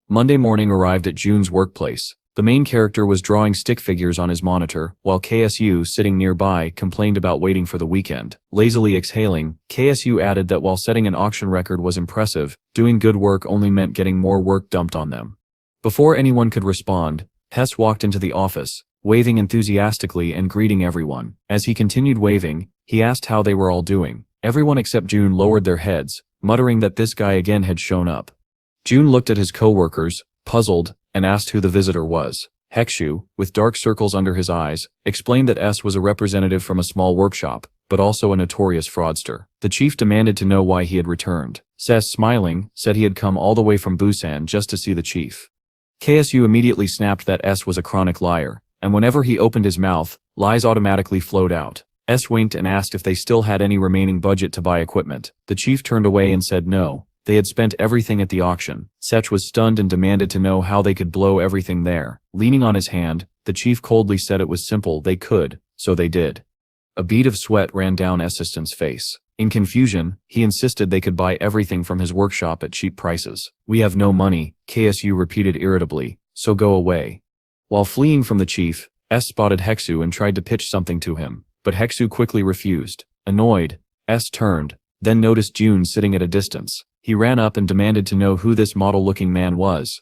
Monday morning arrived at June's workplace. The main character was drawing stick figures on his monitor, while KSU, sitting nearby, complained about waiting for the weekend. Lazily exhaling, KSU added that while setting an auction record was impressive, doing good work only meant getting more work dumped on them. Before anyone could respond, Hess walked into the office, waving enthusiastically and greeting everyone. As he continued waving, he asked how they were all doing. Everyone except June lowered their heads, muttering that this guy again had shown up. June looked at his co-workers, puzzled, and asked who the visitor was. Hekshu, with dark circles under his eyes, explained that S was a representative from a small workshop, but also a notorious fraudster. The chief demanded to know why he had returned. Ses, smiling, said he had come all the way from Busan just to see the chief. KSU immediately snapped that S was a chronic liar, and whenever he opened his mouth, lies automatically flowed out. S winked and asked if they still had any remaining budget to buy equipment. The chief turned away and said no. They had spent everything at the auction. Sech was stunned and demanded to know how they could blow everything there. Leaning on his hand, the chief coldly said it was simple, they could, so they did. A bead of sweat ran down Assistant's face. In confusion, he insisted they could buy everything from his workshop at cheap prices. We have no money, KSU repeated irritably, so go away. While fleeing from the chief, S spotted Heksu and tried to pitch something to him, but Heksu quickly refused. Annoyed, S turned, then noticed June sitting at a distance. He ran up and demanded to know who this model-looking man was.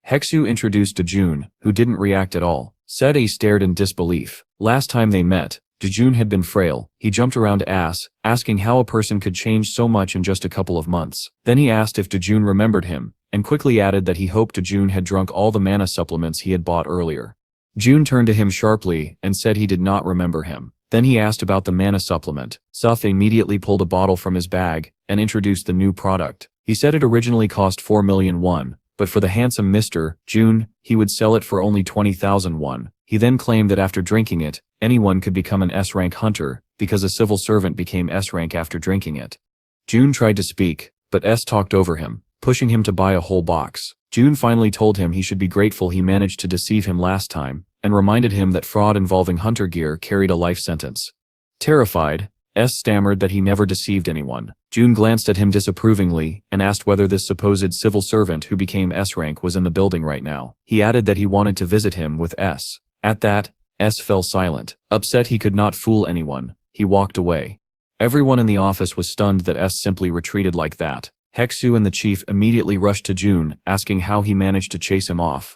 Heksu introduced to June, who didn't react at all. Sede stared in disbelief. Last time they met, June had been frail. He jumped around asking how a person could change so much in just a couple of months. Then he asked if June remembered him, and quickly added that he hoped June had drunk all the mana supplements he had bought earlier. June turned to him sharply and said he did not remember him. Then he asked about the mana supplement. Seth immediately pulled a bottle from his bag and introduced the new product. He said it originally cost 4 million won, but for the handsome Mr. June, he would sell it for only 20,000 won. He then claimed that after drinking it, anyone could become an S-rank hunter, because a civil servant became S-rank after drinking it. June tried to speak, but S talked over him, pushing him to buy a whole box. June finally told him he should be grateful he managed to deceive him last time, and reminded him that fraud involving hunter gear carried a life sentence. Terrified, S stammered that he never deceived anyone. June glanced at him disapprovingly and asked whether this supposed civil servant who became S-rank was in the building right now. He added that he wanted to visit him with S. At that, S fell silent. Upset he could not fool anyone, he walked away. Everyone in the office was stunned that S simply retreated like that. Heksu and the chief immediately rushed to June, asking how he managed to chase him off.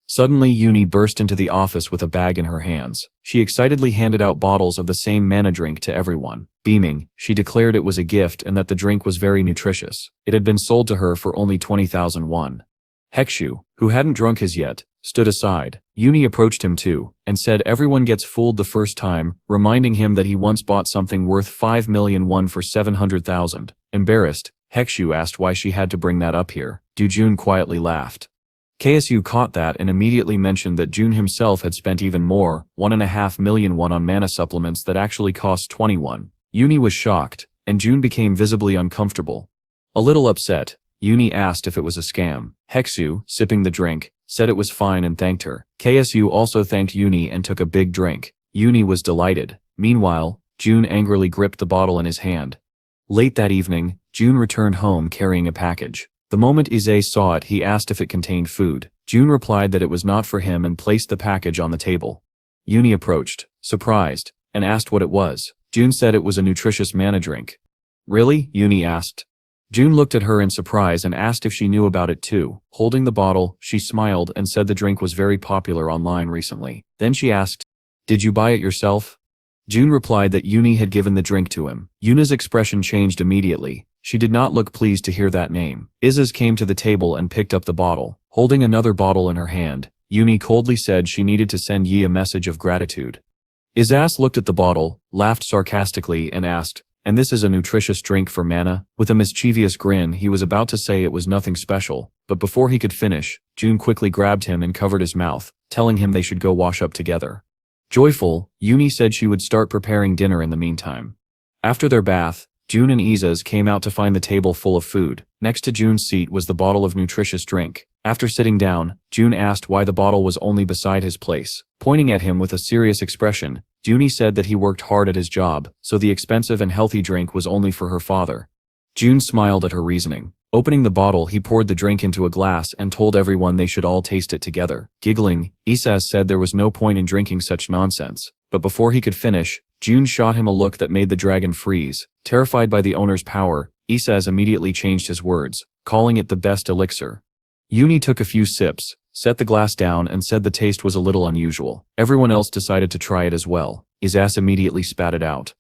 Suddenly Uni burst into the office with a bag in her hands. She excitedly handed out bottles of the same mana drink to everyone. Beaming, she declared it was a gift and that the drink was very nutritious. It had been sold to her for only 20,000 won. Hekshu, who hadn't drunk his yet, stood aside. Uni approached him too, and said everyone gets fooled the first time, reminding him that he once bought something worth 5 million won for 700,000. Embarrassed, Hekshu asked why she had to bring that up here. June quietly laughed. KSU caught that and immediately mentioned that June himself had spent even more, 1.5 million won on mana supplements that actually cost 21. Uni was shocked, and June became visibly uncomfortable. A little upset, Uni asked if it was a scam. Heksu, sipping the drink, said it was fine and thanked her. KSU also thanked Uni and took a big drink. Uni was delighted. Meanwhile, June angrily gripped the bottle in his hand. Late that evening, June returned home carrying a package. The moment Ize saw it, he asked if it contained food. June replied that it was not for him and placed the package on the table. Uni approached, surprised, and asked what it was. June said it was a nutritious mana drink. Really? Uni asked. June looked at her in surprise and asked if she knew about it too. Holding the bottle, she smiled and said the drink was very popular online recently. Then she asked, "Did you buy it yourself?" June replied that Uni had given the drink to him. Yuna's expression changed immediately. She did not look pleased to hear that name. Izaz came to the table and picked up the bottle. Holding another bottle in her hand, Uni coldly said she needed to send Yi a message of gratitude. Izaz looked at the bottle, laughed sarcastically and asked, "And this is a nutritious drink for mana?" With a mischievous grin, he was about to say it was nothing special, but before he could finish, June quickly grabbed him and covered his mouth, telling him they should go wash up together. Joyful, Yuni said she would start preparing dinner in the meantime. After their bath, June and Izas came out to find the table full of food. Next to June's seat was the bottle of nutritious drink. After sitting down, June asked why the bottle was only beside his place. Pointing at him with a serious expression, Juni said that he worked hard at his job, so the expensive and healthy drink was only for her father. June smiled at her reasoning. Opening the bottle, he poured the drink into a glass and told everyone they should all taste it together. Giggling, Izas said there was no point in drinking such nonsense. But before he could finish, June shot him a look that made the dragon freeze. Terrified by the owner's power, Izas immediately changed his words, calling it the best elixir. Yuni took a few sips, set the glass down and said the taste was a little unusual. Everyone else decided to try it as well. Izas immediately spat it out.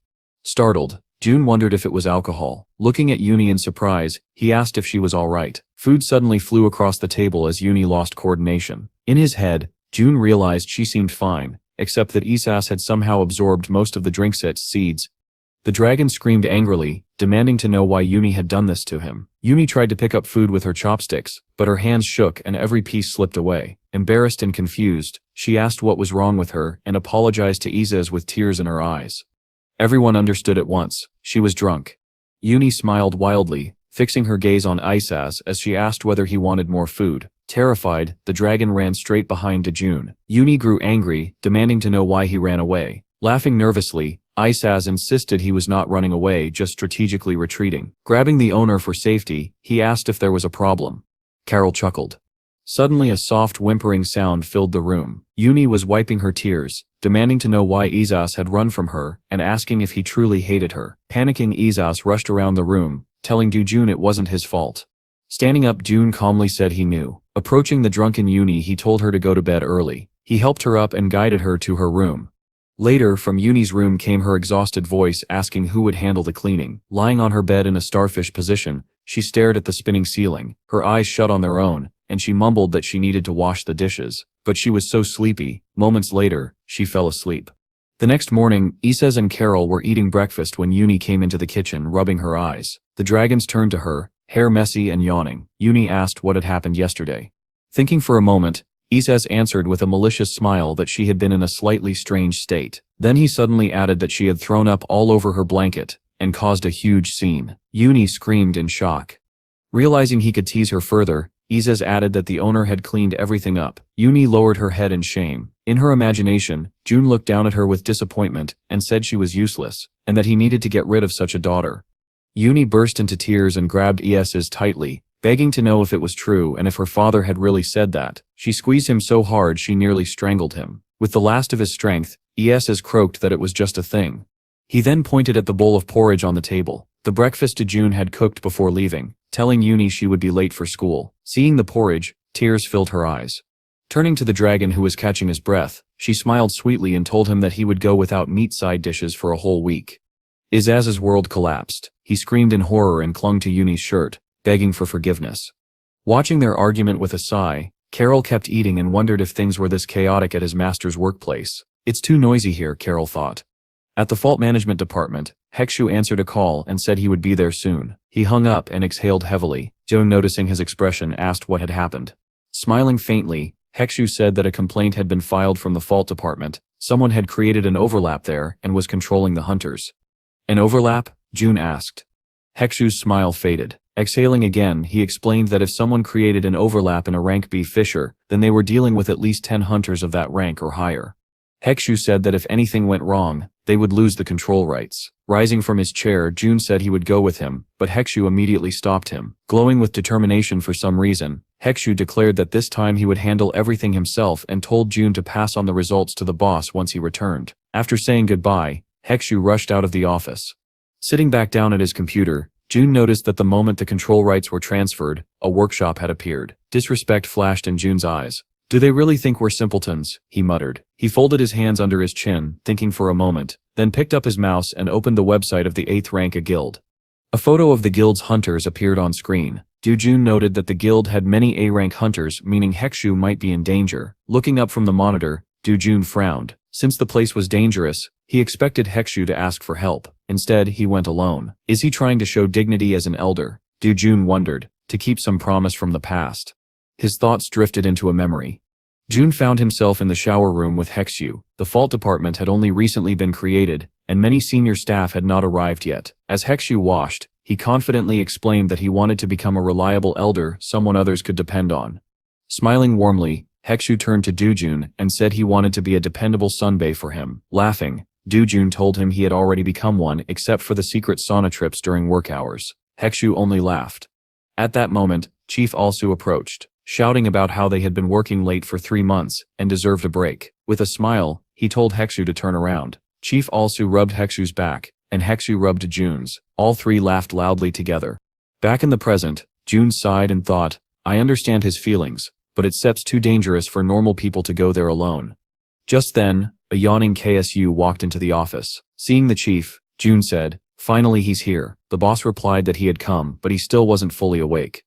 Startled, June wondered if it was alcohol. Looking at Yuni in surprise, he asked if she was all right. Food suddenly flew across the table as Yuni lost coordination. In his head, June realized she seemed fine, except that Izas had somehow absorbed most of the drink's seeds. The dragon screamed angrily, demanding to know why Yuni had done this to him. Yuni tried to pick up food with her chopsticks, but her hands shook and every piece slipped away. Embarrassed and confused, she asked what was wrong with her and apologized to Izas with tears in her eyes. Everyone understood at once. She was drunk. Yuni smiled wildly, fixing her gaze on Izas as she asked whether he wanted more food. Terrified, the dragon ran straight behind June. Yuni grew angry, demanding to know why he ran away. Laughing nervously, Izas insisted he was not running away, just strategically retreating. Grabbing the owner for safety, he asked if there was a problem. Carol chuckled. Suddenly a soft whimpering sound filled the room. Yuni was wiping her tears, demanding to know why Izas had run from her, and asking if he truly hated her. Panicking, Izas rushed around the room, telling June it wasn't his fault. Standing up, June calmly said he knew. Approaching the drunken Yuni, he told her to go to bed early. He helped her up and guided her to her room. Later, from Yuni's room came her exhausted voice asking who would handle the cleaning. Lying on her bed in a starfish position, she stared at the spinning ceiling, her eyes shut on their own, and she mumbled that she needed to wash the dishes. But she was so sleepy. Moments later, she fell asleep. The next morning, Izas and Carol were eating breakfast when Yuni came into the kitchen, rubbing her eyes. The dragons turned to her, hair messy and yawning. Yuni asked what had happened yesterday. Thinking for a moment, Izas answered with a malicious smile that she had been in a slightly strange state. Then he suddenly added that she had thrown up all over her blanket and caused a huge scene. Yuni screamed in shock. Realizing he could tease her further, Izas added that the owner had cleaned everything up. Yuni lowered her head in shame. In her imagination, June looked down at her with disappointment and said she was useless, and that he needed to get rid of such a daughter. Yuni burst into tears and grabbed Izas tightly, begging to know if it was true and if her father had really said that. She squeezed him so hard she nearly strangled him. With the last of his strength, Izas croaked that it was just a thing. He then pointed at the bowl of porridge on the table. The breakfast June had cooked before leaving, telling Yuni she would be late for school. Seeing the porridge, tears filled her eyes. Turning to the dragon who was catching his breath, she smiled sweetly and told him that he would go without meat side dishes for a whole week. Izas's world collapsed. He screamed in horror and clung to Yuni's shirt, begging for forgiveness. Watching their argument with a sigh, Carol kept eating and wondered if things were this chaotic at his master's workplace. It's too noisy here, Carol thought. At the fault management department, Hekshu answered a call and said he would be there soon. He hung up and exhaled heavily. Joan, noticing his expression, asked what had happened. Smiling faintly, Hekshu said that a complaint had been filed from the fault department. Someone had created an overlap there and was controlling the hunters. An overlap? June asked. Hekshu's smile faded. Exhaling again, he explained that if someone created an overlap in a rank B fisher, then they were dealing with at least 10 hunters of that rank or higher. Hekshu said that if anything went wrong, they would lose the control rights. Rising from his chair, June said he would go with him, but Hekshu immediately stopped him. Glowing with determination for some reason, Hekshu declared that this time he would handle everything himself and told June to pass on the results to the boss once he returned. After saying goodbye, Hekshu rushed out of the office. Sitting back down at his computer, June noticed that the moment the control rights were transferred, a workshop had appeared. Disrespect flashed in June's eyes. "Do they really think we're simpletons?" he muttered. He folded his hands under his chin, thinking for a moment, then picked up his mouse and opened the website of the 8th rank A guild. A photo of the guild's hunters appeared on screen. June noted that the guild had many A-rank hunters, meaning Hekshu might be in danger. Looking up from the monitor, June frowned. Since the place was dangerous, he expected Hekshu to ask for help. Instead, he went alone. Is he trying to show dignity as an elder? June wondered, to keep some promise from the past. His thoughts drifted into a memory. June found himself in the shower room with Hexu. The fault department had only recently been created, and many senior staff had not arrived yet. As Hexu washed, he confidently explained that he wanted to become a reliable elder, someone others could depend on. Smiling warmly, Hexu turned to Dojun and said he wanted to be a dependable sunbae for him. Laughing, Dojun told him he had already become one except for the secret sauna trips during work hours. Hexu only laughed. At that moment, Chief Alsu approached, shouting about how they had been working late for 3 months and deserved a break. With a smile, he told Hexu to turn around. Chief Alsu rubbed Hexu's back, and Hexu rubbed Jun's. All three laughed loudly together. Back in the present, Jun sighed and thought, I understand his feelings, but it seems too dangerous for normal people to go there alone. Just then, a yawning KSU walked into the office. Seeing the chief, Jun said, finally he's here. The boss replied that he had come, but he still wasn't fully awake.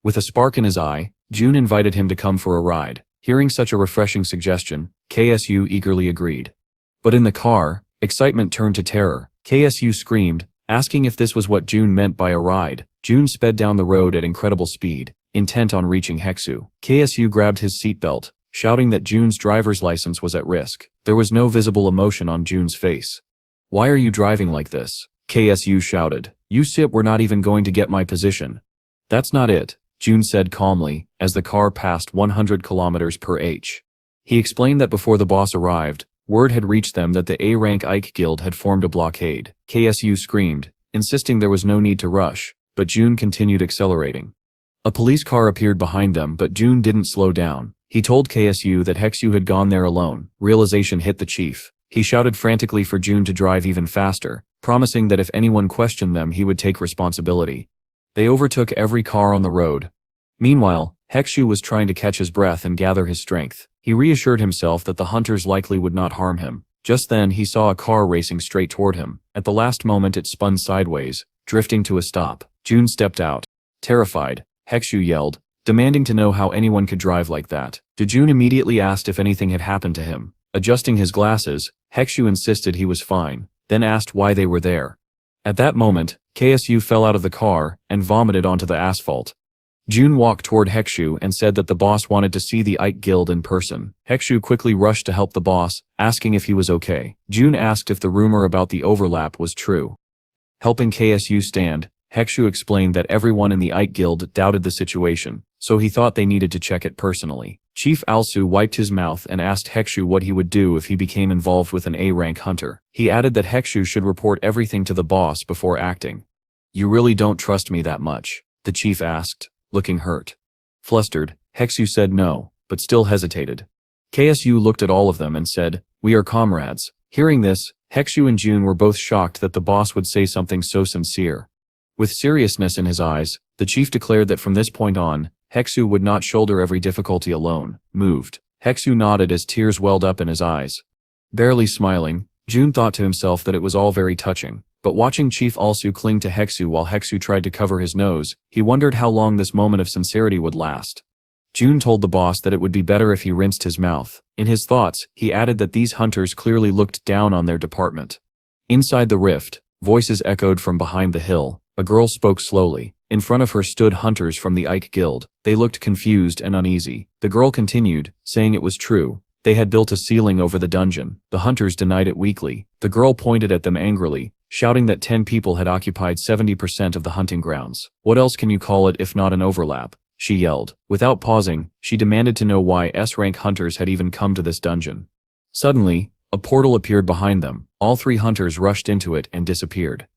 With a spark in his eye, Jun invited him to come for a ride. Hearing such a refreshing suggestion, KSU eagerly agreed. But in the car, excitement turned to terror. KSU screamed, asking if this was what Jun meant by a ride. Jun sped down the road at incredible speed, intent on reaching Hexu. KSU grabbed his seatbelt, shouting that Jun's driver's license was at risk. There was no visible emotion on Jun's face. Why are you driving like this? KSU shouted. You sit, we're not even going to get my position. That's not it, Jun said calmly, as the car passed 100 kilometers per h. He explained that before the boss arrived, word had reached them that the A-rank Ike Guild had formed a blockade. KSU screamed, insisting there was no need to rush, but Jun continued accelerating. A police car appeared behind them, but Jun didn't slow down. He told KSU that Hexu had gone there alone. Realization hit the chief. He shouted frantically for Jun to drive even faster, promising that if anyone questioned them he would take responsibility. They overtook every car on the road. Meanwhile, Hexu was trying to catch his breath and gather his strength. He reassured himself that the hunters likely would not harm him. Just then he saw a car racing straight toward him. At the last moment it spun sideways, drifting to a stop. Jun stepped out. Terrified, Hexu yelled, demanding to know how anyone could drive like that. Jun immediately asked if anything had happened to him. Adjusting his glasses, Hexu insisted he was fine, then asked why they were there. At that moment, KSU fell out of the car and vomited onto the asphalt. Jun walked toward Hexu and said that the boss wanted to see the Ike Guild in person. Hexu quickly rushed to help the boss, asking if he was okay. Jun asked if the rumor about the overlap was true. Helping KSU stand, Hexu explained that everyone in the Ike Guild doubted the situation, so he thought they needed to check it personally. Chief Alsu wiped his mouth and asked Hexu what he would do if he became involved with an A-rank hunter. He added that Hexu should report everything to the boss before acting. You really don't trust me that much? The chief asked, looking hurt. Flustered, Hexu said no, but still hesitated. KSU looked at all of them and said, we are comrades. Hearing this, Hexu and Jun were both shocked that the boss would say something so sincere. With seriousness in his eyes, the chief declared that from this point on, Hexu would not shoulder every difficulty alone. Moved, Hexu nodded as tears welled up in his eyes. Barely smiling, Jun thought to himself that it was all very touching, but watching Chief Alsu cling to Hexu while Hexu tried to cover his nose, he wondered how long this moment of sincerity would last. Jun told the boss that it would be better if he rinsed his mouth. In his thoughts, he added that these hunters clearly looked down on their department. Inside the rift, voices echoed from behind the hill. A girl spoke slowly. In front of her stood hunters from the Ike Guild. They looked confused and uneasy. The girl continued, saying it was true. They had built a ceiling over the dungeon. The hunters denied it weakly. The girl pointed at them angrily, shouting that 10 people had occupied 70% of the hunting grounds. What else can you call it if not an overlap? She yelled. Without pausing, she demanded to know why S-rank hunters had even come to this dungeon. Suddenly, a portal appeared behind them. All 3 hunters rushed into it and disappeared.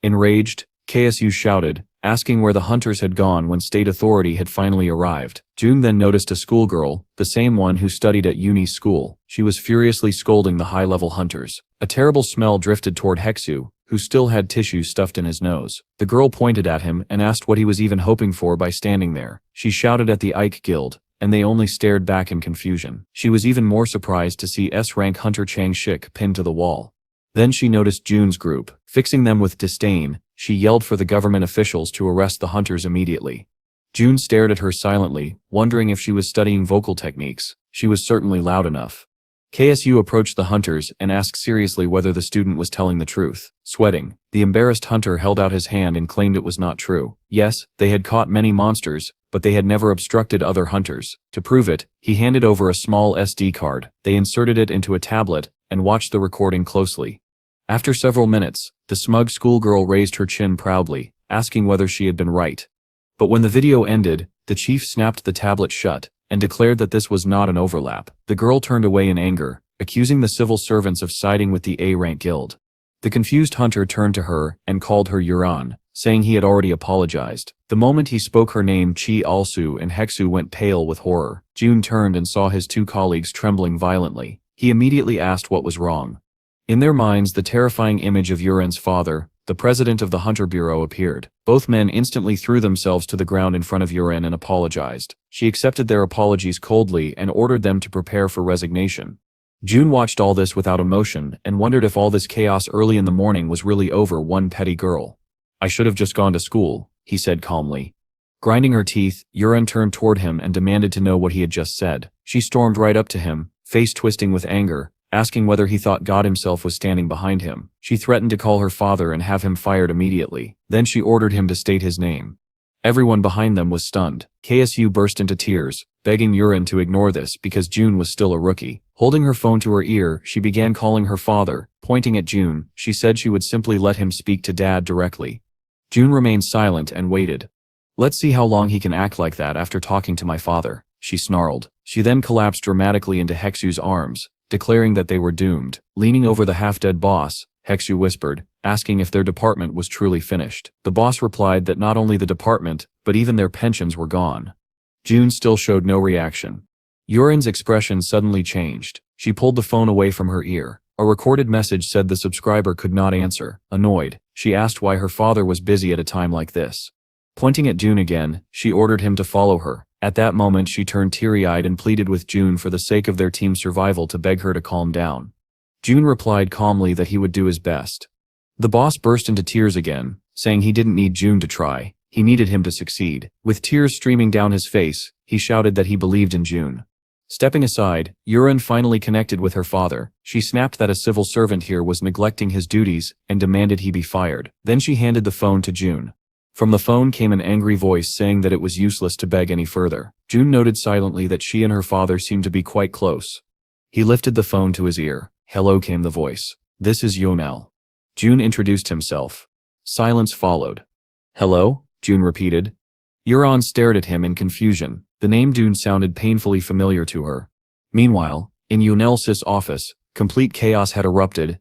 Enraged, KSU shouted, asking where the hunters had gone when state authority had finally arrived. Jun then noticed a schoolgirl, the same one who studied at Uni's school. She was furiously scolding the high-level hunters. A terrible smell drifted toward Hexu, who still had tissue stuffed in his nose. The girl pointed at him and asked what he was even hoping for by standing there. She shouted at the Ike Guild, and they only stared back in confusion. She was even more surprised to see S-rank hunter Chang Shik pinned to the wall. Then she noticed Jun's group. Fixing them with disdain, she yelled for the government officials to arrest the hunters immediately. Jun stared at her silently, wondering if she was studying vocal techniques. She was certainly loud enough. KSU approached the hunters and asked seriously whether the student was telling the truth. Sweating, the embarrassed hunter held out his hand and claimed it was not true. Yes, they had caught many monsters, but they had never obstructed other hunters. To prove it, he handed over a small SD card. They inserted it into a tablet and watched the recording closely. After several minutes, the smug schoolgirl raised her chin proudly, asking whether she had been right. But when the video ended, the chief snapped the tablet shut and declared that this was not an overlap. The girl turned away in anger, accusing the civil servants of siding with the A-rank guild. The confused hunter turned to her and called her Yuran, saying he had already apologized. The moment he spoke her name, Chi Alsu and Heksu went pale with horror. June turned and saw his two colleagues trembling violently. He immediately asked what was wrong. In their minds, the terrifying image of Yuran's father, the president of the Hunter Bureau, appeared. Both men instantly threw themselves to the ground in front of Yuran and apologized. She accepted their apologies coldly and ordered them to prepare for resignation. June watched all this without emotion and wondered if all this chaos early in the morning was really over one petty girl. "I should have just gone to school," he said calmly. Grinding her teeth, Yuran turned toward him and demanded to know what he had just said. She stormed right up to him, face twisting with anger, asking whether he thought God himself was standing behind him. She threatened to call her father and have him fired immediately. Then she ordered him to state his name. Everyone behind them was stunned. KSU burst into tears, begging Yuran to ignore this because June was still a rookie. Holding her phone to her ear, she began calling her father. Pointing at June, she said she would simply let him speak to Dad directly. June remained silent and waited. "Let's see how long he can act like that after talking to my father," she snarled. She then collapsed dramatically into Heksu's arms, declaring that they were doomed. Leaning over the half-dead boss, Heksu whispered, asking if their department was truly finished. The boss replied that not only the department, but even their pensions were gone. June still showed no reaction. Yuran's expression suddenly changed. She pulled the phone away from her ear. A recorded message said the subscriber could not answer. Annoyed, she asked why her father was busy at a time like this. Pointing at June again, she ordered him to follow her. At that moment she turned teary-eyed and pleaded with June for the sake of their team's survival to beg her to calm down. June replied calmly that he would do his best. The boss burst into tears again, saying he didn't need June to try, he needed him to succeed. With tears streaming down his face, he shouted that he believed in June. Stepping aside, Yuran finally connected with her father. She snapped that a civil servant here was neglecting his duties and demanded he be fired. Then she handed the phone to June. From the phone came an angry voice saying that it was useless to beg any further. June noted silently that she and her father seemed to be quite close. He lifted the phone to his ear. "Hello," came the voice. "This is Yonel." June introduced himself. Silence followed. "Hello?" June repeated. Yuran stared at him in confusion. The name June sounded painfully familiar to her. Meanwhile, in Yonel's office, complete chaos had erupted.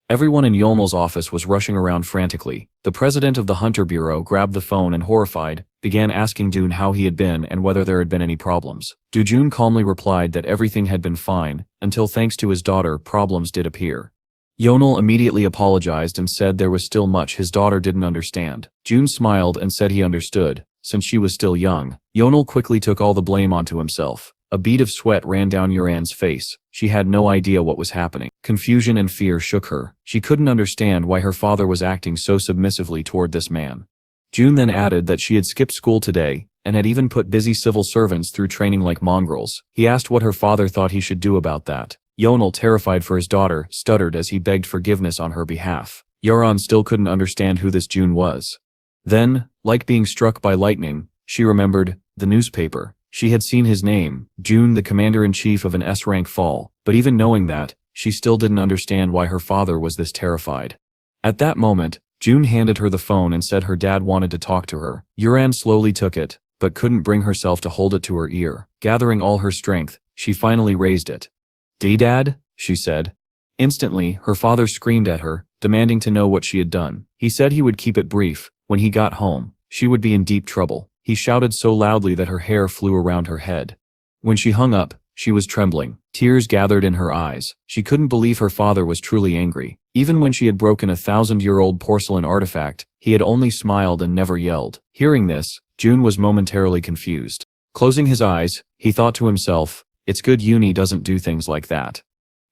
Everyone in Yonel's office was rushing around frantically. The president of the Hunter Bureau grabbed the phone and, horrified, began asking June how he had been and whether there had been any problems. June calmly replied that everything had been fine, until thanks to his daughter, problems did appear. Yonel immediately apologized and said there was still much his daughter didn't understand. June smiled and said he understood, since she was still young. Yonel quickly took all the blame onto himself. A bead of sweat ran down Yuran's face. She had no idea what was happening. Confusion and fear shook her. She couldn't understand why her father was acting so submissively toward this man. June then added that she had skipped school today, and had even put busy civil servants through training like mongrels. He asked what her father thought he should do about that. Yonel, terrified for his daughter, stuttered as he begged forgiveness on her behalf. Yuran still couldn't understand who this June was. Then, like being struck by lightning, she remembered the newspaper. She had seen his name, June, the commander-in-chief of an S-rank fall, but even knowing that, she still didn't understand why her father was this terrified. At that moment, June handed her the phone and said her dad wanted to talk to her. Yuran slowly took it, but couldn't bring herself to hold it to her ear. Gathering all her strength, she finally raised it. "Dad?" she said. Instantly, her father screamed at her, demanding to know what she had done. He said he would keep it brief. When he got home, she would be in deep trouble. He shouted so loudly that her hair flew around her head. When she hung up, she was trembling. Tears gathered in her eyes. She couldn't believe her father was truly angry. Even when she had broken a 1,000-year-old porcelain artifact, he had only smiled and never yelled. Hearing this, June was momentarily confused. Closing his eyes, he thought to himself, "It's good Uni doesn't do things like that."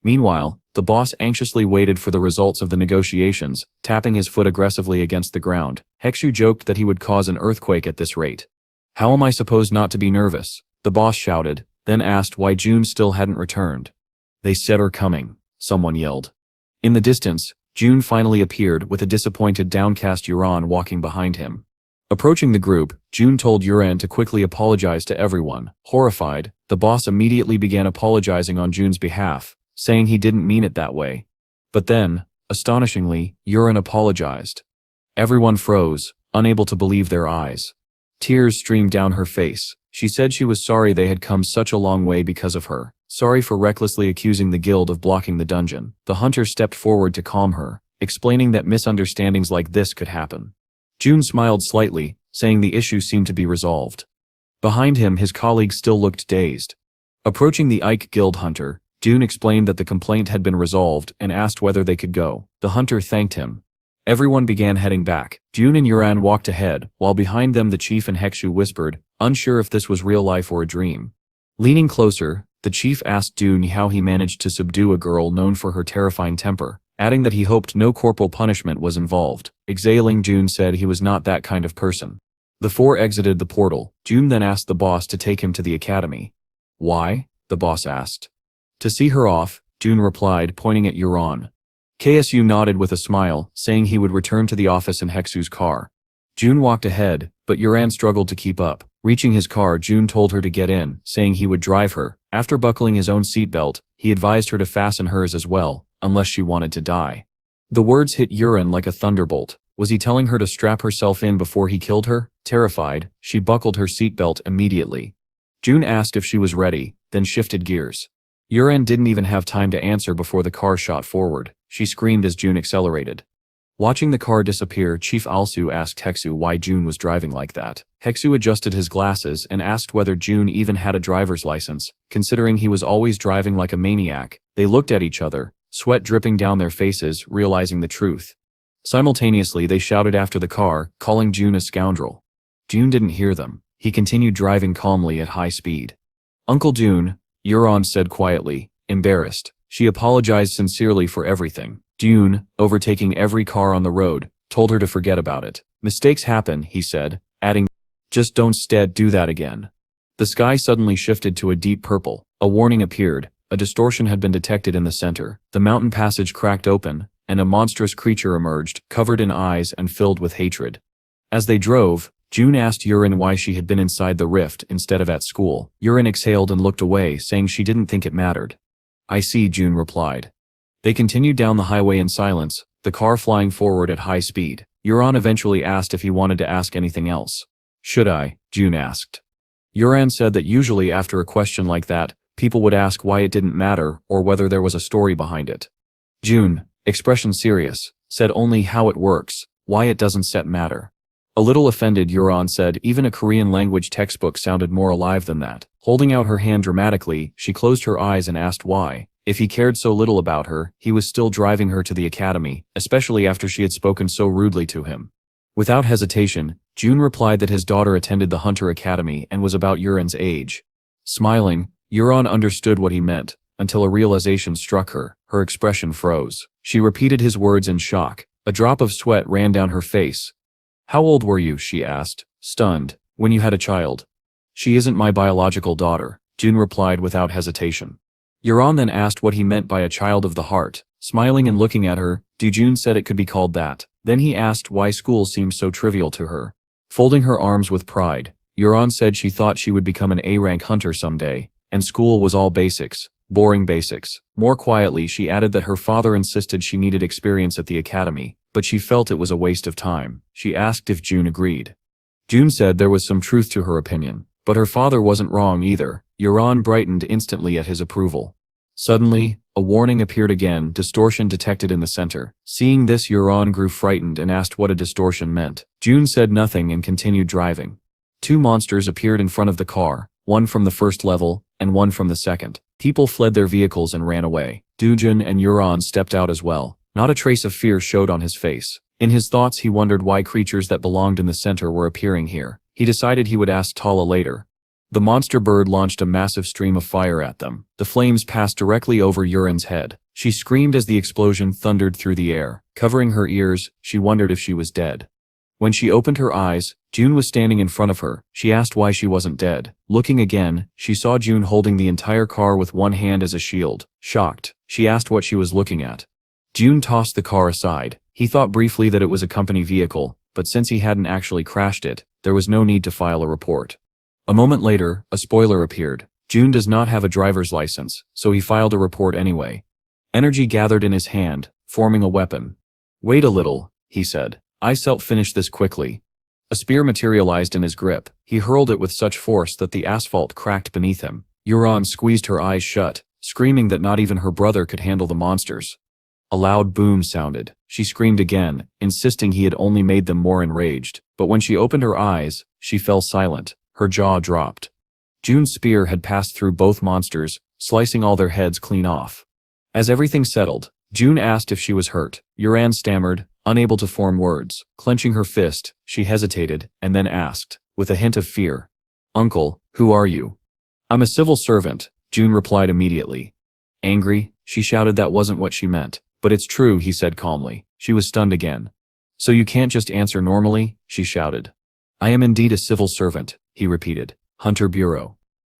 Meanwhile, the boss anxiously waited for the results of the negotiations, tapping his foot aggressively against the ground. Heksu joked that he would cause an earthquake at this rate. "How am I supposed not to be nervous?" the boss shouted, then asked why June still hadn't returned. They said are coming, someone yelled. In the distance, June finally appeared with a disappointed, downcast Yuran walking behind him. Approaching the group, June told Yuran to quickly apologize to everyone. Horrified, the boss immediately began apologizing on June's behalf, saying he didn't mean it that way. But then, astonishingly, Yuran apologized. Everyone froze, unable to believe their eyes. Tears streamed down her face. She said she was sorry they had come such a long way because of her, sorry for recklessly accusing the guild of blocking the dungeon. The hunter stepped forward to calm her, explaining that misunderstandings like this could happen. June smiled slightly, saying the issue seemed to be resolved. Behind him, his colleagues still looked dazed. Approaching the Ike Guild hunter, June explained that the complaint had been resolved and asked whether they could go. The hunter thanked him. Everyone began heading back. June and Yuran walked ahead, while behind them the chief and Hekshu whispered, unsure if this was real life or a dream. Leaning closer, the chief asked June how he managed to subdue a girl known for her terrifying temper, adding that he hoped no corporal punishment was involved. Exhaling, June said he was not that kind of person. The four exited the portal. June then asked the boss to take him to the academy. Why? The boss asked. To see her off, June replied, pointing at Yuran. KSU nodded with a smile, saying he would return to the office in Heksu's car. June walked ahead, but Yuran struggled to keep up. Reaching his car, June told her to get in, saying he would drive her. After buckling his own seatbelt, he advised her to fasten hers as well, unless she wanted to die. The words hit Yuran like a thunderbolt. Was he telling her to strap herself in before he killed her? Terrified, she buckled her seatbelt immediately. June asked if she was ready, then shifted gears. Yuran didn't even have time to answer before the car shot forward. She screamed as June accelerated. Watching the car disappear, Chief Alsu asked Heksu why June was driving like that. Heksu adjusted his glasses and asked whether June even had a driver's license, considering he was always driving like a maniac. They looked at each other, sweat dripping down their faces, realizing the truth. Simultaneously, they shouted after the car, calling June a scoundrel. June didn't hear them. He continued driving calmly at high speed. Uncle June, Yuran said quietly, embarrassed. She apologized sincerely for everything. June, overtaking every car on the road, told her to forget about it. Mistakes happen, he said, adding, just don't do that again. The sky suddenly shifted to a deep purple. A warning appeared. A distortion had been detected in the center. The mountain passage cracked open, and a monstrous creature emerged, covered in eyes and filled with hatred. As they drove, June asked Yuran why she had been inside the rift instead of at school. Yuran exhaled and looked away, saying she didn't think it mattered. I see, June replied. They continued down the highway in silence, the car flying forward at high speed. Yuran eventually asked if he wanted to ask anything else. Should I? June asked. Yuran said that usually after a question like that, people would ask why it didn't matter or whether there was a story behind it. June, expression serious, said only how it works, why it doesn't matter. A little offended, Yuran said even a Korean language textbook sounded more alive than that. Holding out her hand dramatically, she closed her eyes and asked why. If he cared so little about her, he was still driving her to the academy, especially after she had spoken so rudely to him. Without hesitation, June replied that his daughter attended the Hunter Academy and was about Yuran's age. Smiling, Yuran understood what he meant, until a realization struck her. Her expression froze. She repeated his words in shock. A drop of sweat ran down her face. How old were you? She asked, stunned. When you had a child. She isn't my biological daughter, June replied without hesitation. Yuran then asked what he meant by a child of the heart. Smiling and looking at her, June said it could be called that. Then he asked why school seemed so trivial to her. Folding her arms with pride, Yuran said she thought she would become an A-rank hunter someday, and school was all basics, boring basics. More quietly, she added that her father insisted she needed experience at the academy, but she felt it was a waste of time. She asked if June agreed. June said there was some truth to her opinion, but her father wasn't wrong either. Yuran brightened instantly at his approval. Suddenly, a warning appeared again, distortion detected in the center. Seeing this, Yuran grew frightened and asked what a distortion meant. June said nothing and continued driving. Two monsters appeared in front of the car, one from the first level, and one from the second. People fled their vehicles and ran away. June and Yuran stepped out as well. Not a trace of fear showed on his face. In his thoughts, he wondered why creatures that belonged in the center were appearing here. He decided he would ask Tala later. The monster bird launched a massive stream of fire at them. The flames passed directly over Yuran's head. She screamed as the explosion thundered through the air. Covering her ears, she wondered if she was dead. When she opened her eyes, June was standing in front of her. She asked why she wasn't dead. Looking again, she saw June holding the entire car with one hand as a shield. Shocked, she asked what she was looking at. June tossed the car aside. He thought briefly that it was a company vehicle, but since he hadn't actually crashed it, there was no need to file a report. A moment later, a spoiler appeared. June does not have a driver's license, so he filed a report anyway. Energy gathered in his hand, forming a weapon. "Wait a little," he said. "I finish this quickly." A spear materialized in his grip. He hurled it with such force that the asphalt cracked beneath him. Yuran squeezed her eyes shut, screaming that not even her brother could handle the monsters. A loud boom sounded. She screamed again, insisting he had only made them more enraged. But when she opened her eyes, she fell silent. Her jaw dropped. June's spear had passed through both monsters, slicing all their heads clean off. As everything settled, June asked if she was hurt. Yuran stammered, unable to form words. Clenching her fist, she hesitated, and then asked, with a hint of fear, "Uncle, who are you?" "I'm a civil servant," June replied immediately. Angry, she shouted that wasn't what she meant. "But it's true," he said calmly. She was stunned again. "So you can't just answer normally?" she shouted. "I am indeed a civil servant," he repeated. "Hunter Bureau."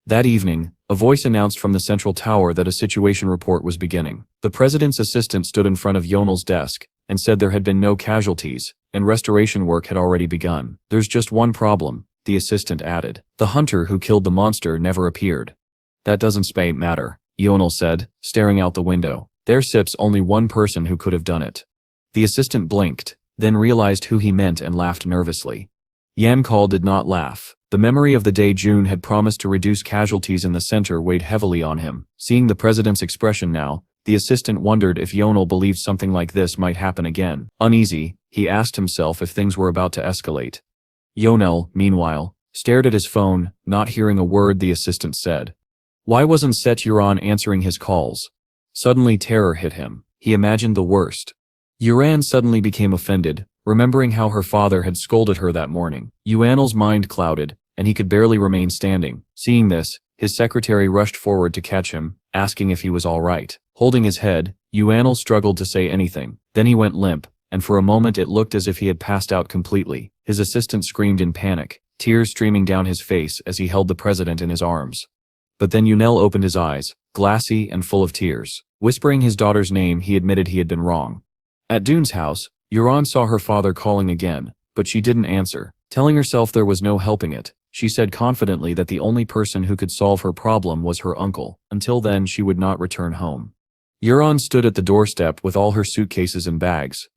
That evening, a voice announced from the central tower that a situation report was beginning. The president's assistant stood in front of Yonel's desk and said there had been no casualties, and restoration work had already begun. "There's just one problem," the assistant added. "The hunter who killed the monster never appeared." "That doesn't matter," Yonel said, staring out the window. "There's only one person who could have done it." The assistant blinked, then realized who he meant and laughed nervously. Yan Call did not laugh. The memory of the day June had promised to reduce casualties in the center weighed heavily on him. Seeing the president's expression now, the assistant wondered if Yonel believed something like this might happen again. Uneasy, he asked himself if things were about to escalate. Yonel, meanwhile, stared at his phone, not hearing a word the assistant said. Why wasn't Yuran answering his calls? Suddenly terror hit him. He imagined the worst. Yuran suddenly became offended, remembering how her father had scolded her that morning. Yuanel's mind clouded, and he could barely remain standing. Seeing this, his secretary rushed forward to catch him, asking if he was all right. Holding his head, Yuanel struggled to say anything. Then he went limp, and for a moment it looked as if he had passed out completely. His assistant screamed in panic, tears streaming down his face as he held the president in his arms. But then Yunel opened his eyes, glassy and full of tears. Whispering his daughter's name, he admitted he had been wrong. At Dune's house, Yuran saw her father calling again, but she didn't answer. Telling herself there was no helping it, she said confidently that the only person who could solve her problem was her uncle. Until then, she would not return home. Yuran stood at the doorstep with all her suitcases and bags.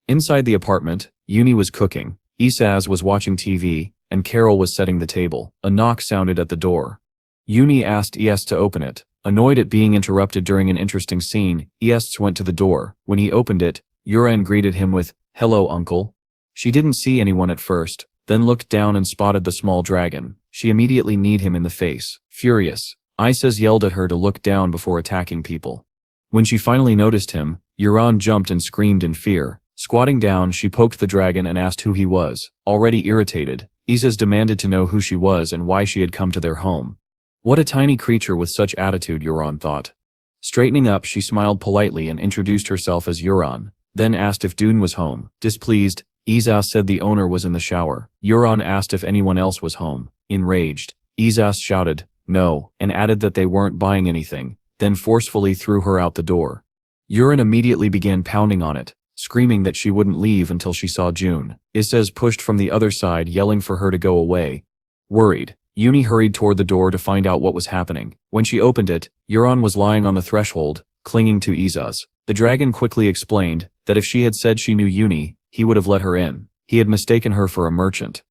Inside the apartment, Uni was cooking, Isaz was watching TV, and Carol was setting the table. A knock sounded at the door. Uni asked Es to open it. Annoyed at being interrupted during an interesting scene, Es went to the door. When he opened it, Yuran greeted him with, "Hello, uncle." She didn't see anyone at first, then looked down and spotted the small dragon. She immediately kneed him in the face. Furious, Isaz yelled at her to look down before attacking people. When she finally noticed him, Yuran jumped and screamed in fear. Squatting down, she poked the dragon and asked who he was. Already irritated, Isaz demanded to know who she was and why she had come to their home. What a tiny creature with such attitude, Yuran thought. Straightening up, she smiled politely and introduced herself as Yuran, then asked if Dune was home. Displeased, Isaz said the owner was in the shower. Yuran asked if anyone else was home. Enraged, Isaz shouted, "No," and added that they weren't buying anything, then forcefully threw her out the door. Yuran immediately began pounding on it, screaming that she wouldn't leave until she saw June. Isaz pushed from the other side, yelling for her to go away. Worried, Uni hurried toward the door to find out what was happening. When she opened it, Yuran was lying on the threshold, clinging to Isaz. The dragon quickly explained that if she had said she knew Uni, he would have let her in. He had mistaken her for a merchant.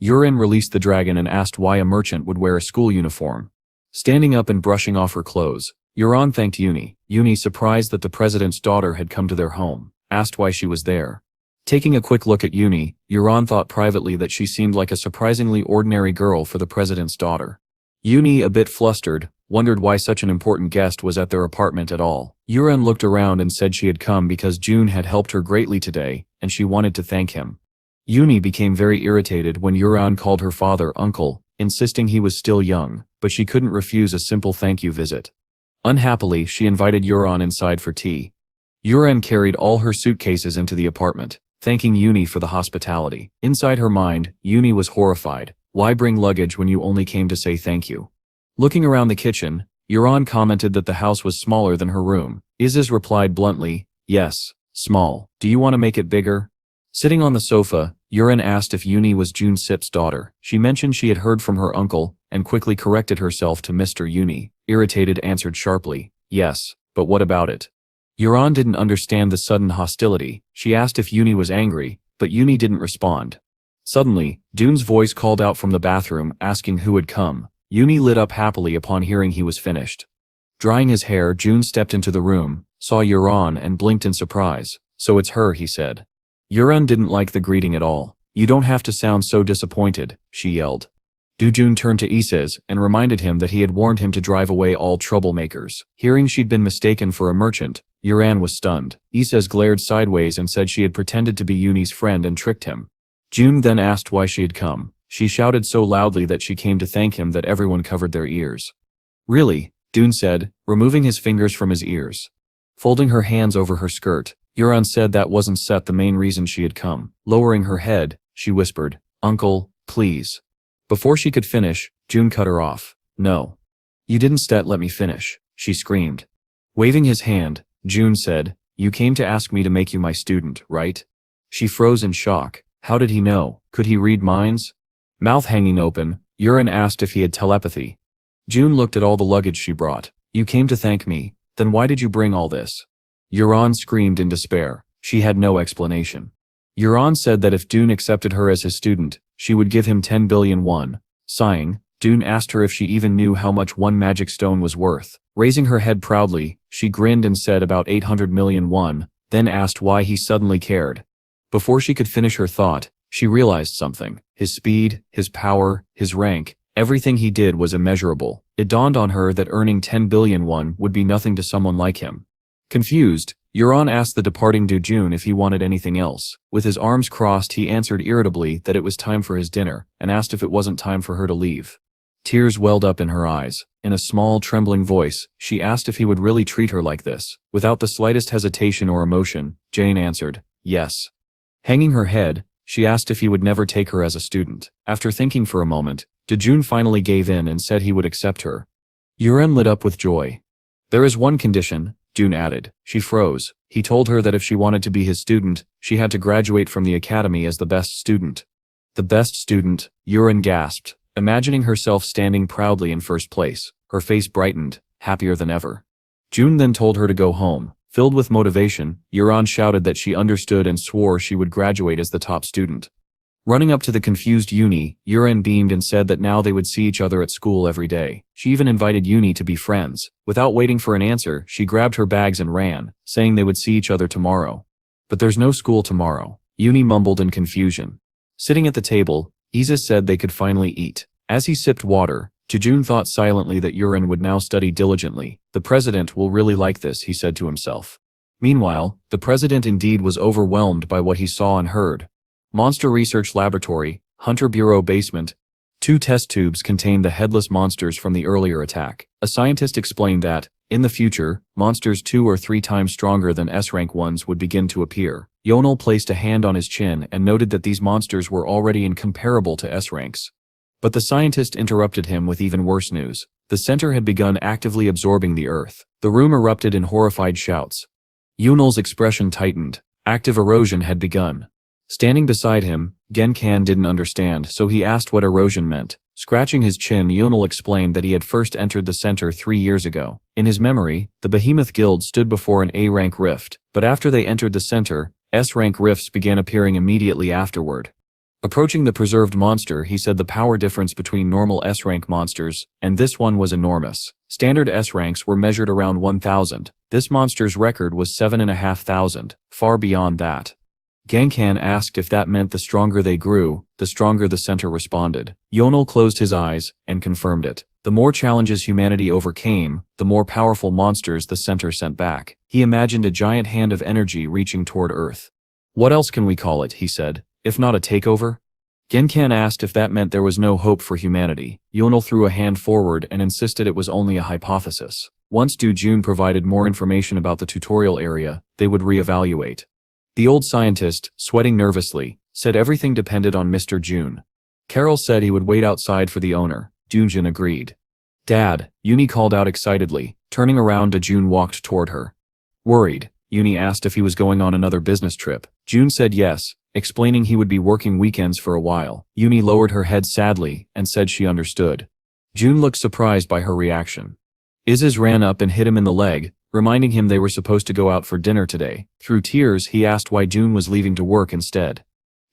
Yuran released the dragon and asked why a merchant would wear a school uniform. Standing up and brushing off her clothes, Yuran thanked Uni. Uni, surprised that the president's daughter had come to their home, asked why she was there. Taking a quick look at Uni, Yuran thought privately that she seemed like a surprisingly ordinary girl for the president's daughter. Uni, a bit flustered, wondered why such an important guest was at their apartment at all. Yuran looked around and said she had come because June had helped her greatly today, and she wanted to thank him. Uni became very irritated when Yuran called her father uncle, insisting he was still young, but she couldn't refuse a simple thank you visit. Unhappily, she invited Yuran inside for tea. Yuran carried all her suitcases into the apartment. thanking Uni for the hospitality. Inside her mind, Uni was horrified. Why bring luggage when you only came to say thank you? Looking around the kitchen, Yuran commented that the house was smaller than her room. Isis replied bluntly, yes, small. Do you want to make it bigger? Sitting on the sofa, Yuran asked if Uni was Jun Sip's daughter. She mentioned she had heard from her uncle, and quickly corrected herself to Mr. Uni. Irritated answered sharply, yes, but what about it? Yuran didn't understand the sudden hostility. She asked if Uni was angry, but Uni didn't respond. Suddenly, Dun's voice called out from the bathroom asking who had come. Uni lit up happily upon hearing he was finished. Drying his hair, Jun stepped into the room, saw Yuran and blinked in surprise. So it's her, he said. Yuran didn't like the greeting at all. You don't have to sound so disappointed, she yelled. Jun turned to Isis and reminded him that he had warned him to drive away all troublemakers. Hearing she'd been mistaken for a merchant, Yuran was stunned. Isis glared sideways and said she had pretended to be Uni's friend and tricked him. Jun then asked why she had come. She shouted so loudly that she came to thank him that everyone covered their ears. Really? Jun said, removing his fingers from his ears. Folding her hands over her skirt, Yuran said that wasn't the main reason she had come. Lowering her head, she whispered, Uncle, please. Before she could finish, Jun cut her off. No. You didn't let me finish, she screamed. Waving his hand, Jun said, you came to ask me to make you my student, right? She froze in shock. How did he know? Could he read minds? Mouth hanging open, Yuran asked if he had telepathy. Jun looked at all the luggage she brought. You came to thank me, then why did you bring all this? Yuran screamed in despair. She had no explanation. Yuran said that if Jun accepted her as his student, she would give him 10 billion won. Sighing, Jun asked her if she even knew how much one magic stone was worth. Raising her head proudly, she grinned and said about 800 million won, then asked why he suddenly cared. Before she could finish her thought, she realized something. His speed, his power, his rank, everything he did was immeasurable. It dawned on her that earning 10 billion won would be nothing to someone like him. Confused, Yuran asked the departing Jun if he wanted anything else. With his arms crossed, he answered irritably that it was time for his dinner, and asked if it wasn't time for her to leave. Tears welled up in her eyes. In a small, trembling voice, she asked if he would really treat her like this. Without the slightest hesitation or emotion, Jane answered, yes. Hanging her head, she asked if he would never take her as a student. After thinking for a moment, Jun finally gave in and said he would accept her. Yuran lit up with joy. There is one condition, Jun added. She froze. He told her that if she wanted to be his student, she had to graduate from the academy as the best student. The best student, Yuran gasped, imagining herself standing proudly in first place. Her face brightened, happier than ever. Jun then told her to go home. Filled with motivation, Yuran shouted that she understood and swore she would graduate as the top student. Running up to the confused Uni, Yuran beamed and said that now they would see each other at school every day. She even invited Uni to be friends. Without waiting for an answer, she grabbed her bags and ran, saying they would see each other tomorrow. But there's no school tomorrow, Uni mumbled in confusion. Sitting at the table, Isis said they could finally eat. As he sipped water, Jun thought silently that Yuran would now study diligently. The president will really like this, he said to himself. Meanwhile, the president indeed was overwhelmed by what he saw and heard. Monster Research Laboratory, Hunter Bureau basement. 2 test tubes contained the headless monsters from the earlier attack. A scientist explained that, in the future, monsters 2 or 3 times stronger than S-rank ones would begin to appear. Yonel placed a hand on his chin and noted that these monsters were already incomparable to S-ranks. But the scientist interrupted him with even worse news. The center had begun actively absorbing the Earth. The room erupted in horrified shouts. Yonel's expression tightened. Active erosion had begun. Standing beside him, Genkan didn't understand, so he asked what erosion meant. Scratching his chin, Yonel explained that he had first entered the center 3 years ago. In his memory, the Behemoth Guild stood before an A-rank rift, but after they entered the center, S-rank rifts began appearing immediately afterward. Approaching the preserved monster, he said the power difference between normal S-rank monsters and this one was enormous. Standard S-ranks were measured around 1,000. This monster's record was 7,500, far beyond that. Genkan asked if that meant the stronger they grew, the stronger the center responded. Yonel closed his eyes and confirmed it. The more challenges humanity overcame, the more powerful monsters the center sent back. He imagined a giant hand of energy reaching toward Earth. What else can we call it, he said, if not a takeover? Genkan asked if that meant there was no hope for humanity. Yonel threw a hand forward and insisted it was only a hypothesis. Once Jun provided more information about the tutorial area, they would reevaluate. The old scientist, sweating nervously, said everything depended on Mr. June. Carol said he would wait outside for the owner. Doonjin agreed. Dad, Uni called out excitedly. Turning around, June walked toward her. Worried, Uni asked if he was going on another business trip. June said yes, explaining he would be working weekends for a while. Uni lowered her head sadly and said she understood. June looked surprised by her reaction. Isis ran up and hit him in the leg, reminding him they were supposed to go out for dinner today. Through tears, he asked why June was leaving to work instead.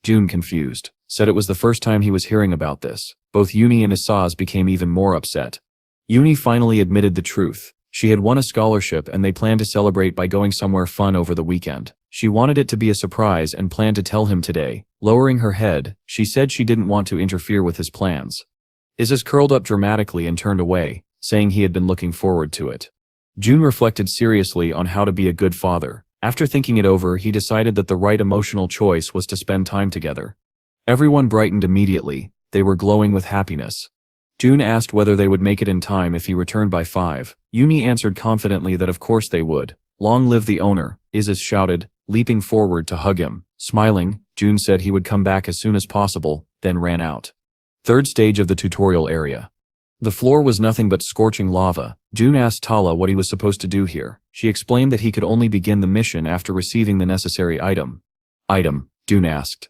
June, confused, said it was the first time he was hearing about this. Both Uni and Isis became even more upset. Uni finally admitted the truth. She had won a scholarship and they planned to celebrate by going somewhere fun over the weekend. She wanted it to be a surprise and planned to tell him today. Lowering her head, she said she didn't want to interfere with his plans. Isis curled up dramatically and turned away, saying he had been looking forward to it. June reflected seriously on how to be a good father. After thinking it over, he decided that the right emotional choice was to spend time together. Everyone brightened immediately. They were glowing with happiness. June asked whether they would make it in time if he returned by 5. Uni answered confidently that of course they would. Long live the owner, Isis shouted, leaping forward to hug him. Smiling, June said he would come back as soon as possible, then ran out. Third stage of the tutorial area. The floor was nothing but scorching lava. June asked Tala what he was supposed to do here. She explained that he could only begin the mission after receiving the necessary item. Item, June asked.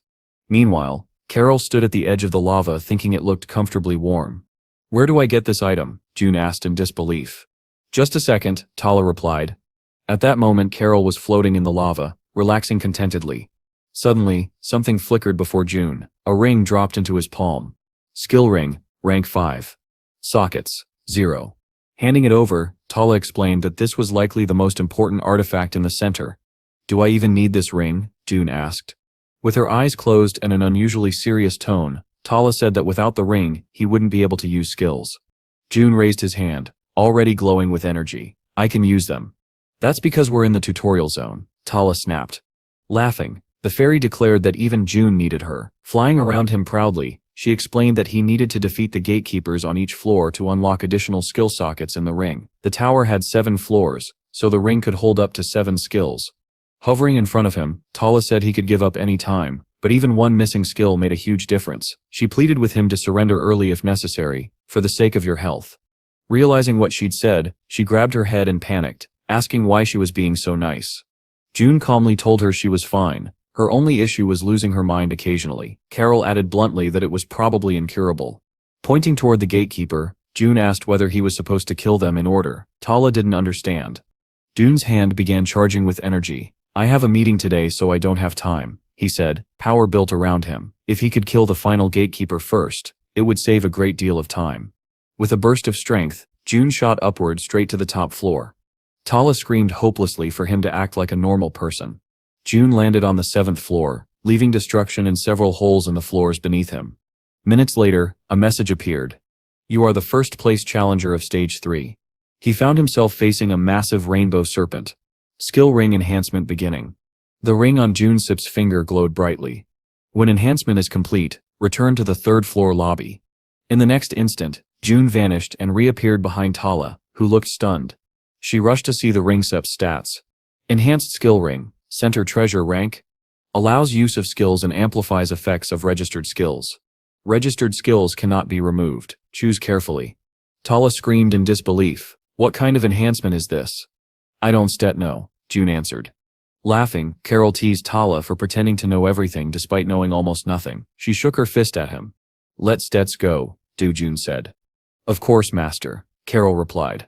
Meanwhile, Carol stood at the edge of the lava thinking it looked comfortably warm. Where do I get this item? June asked in disbelief. Just a second, Tala replied. At that moment, Carol was floating in the lava, relaxing contentedly. Suddenly, something flickered before June. A ring dropped into his palm. Skill ring, rank 5. Sockets, 0. Handing it over, Tala explained that this was likely the most important artifact in the center. Do I even need this ring? June asked. With her eyes closed and an unusually serious tone, Tala said that without the ring, he wouldn't be able to use skills. June raised his hand, already glowing with energy. I can use them. That's because we're in the tutorial zone, Tala snapped. Laughing, the fairy declared that even June needed her. Flying around him proudly, she explained that he needed to defeat the gatekeepers on each floor to unlock additional skill sockets in the ring. The tower had 7 floors, so the ring could hold up to 7 skills. Hovering in front of him, Tala said he could give up any time, but even one missing skill made a huge difference. She pleaded with him to surrender early if necessary, for the sake of your health. Realizing what she'd said, she grabbed her head and panicked, asking why she was being so nice. June calmly told her she was fine. Her only issue was losing her mind occasionally. Carol added bluntly that it was probably incurable. Pointing toward the gatekeeper, June asked whether he was supposed to kill them in order. Tala didn't understand. June's hand began charging with energy. I have a meeting today so I don't have time, he said, power built around him. If he could kill the final gatekeeper first, it would save a great deal of time. With a burst of strength, June shot upward straight to the top floor. Tala screamed hopelessly for him to act like a normal person. June landed on the 7th floor, leaving destruction in several holes in the floors beneath him. Minutes later, a message appeared. You are the first place challenger of Stage 3. He found himself facing a massive rainbow serpent. Skill ring enhancement beginning. The ring on Junesip's finger glowed brightly. When enhancement is complete, return to the 3rd floor lobby. In the next instant, June vanished and reappeared behind Tala, who looked stunned. She rushed to see the ringcep's stats. Enhanced skill ring, center treasure rank, allows use of skills and amplifies effects of registered skills. Registered skills cannot be removed. Choose carefully. Tala screamed in disbelief. What kind of enhancement is this? I don't know, June answered. Laughing, Carol teased Tala for pretending to know everything despite knowing almost nothing. She shook her fist at him. Let Stets go, June said. Of course, master, Carol replied.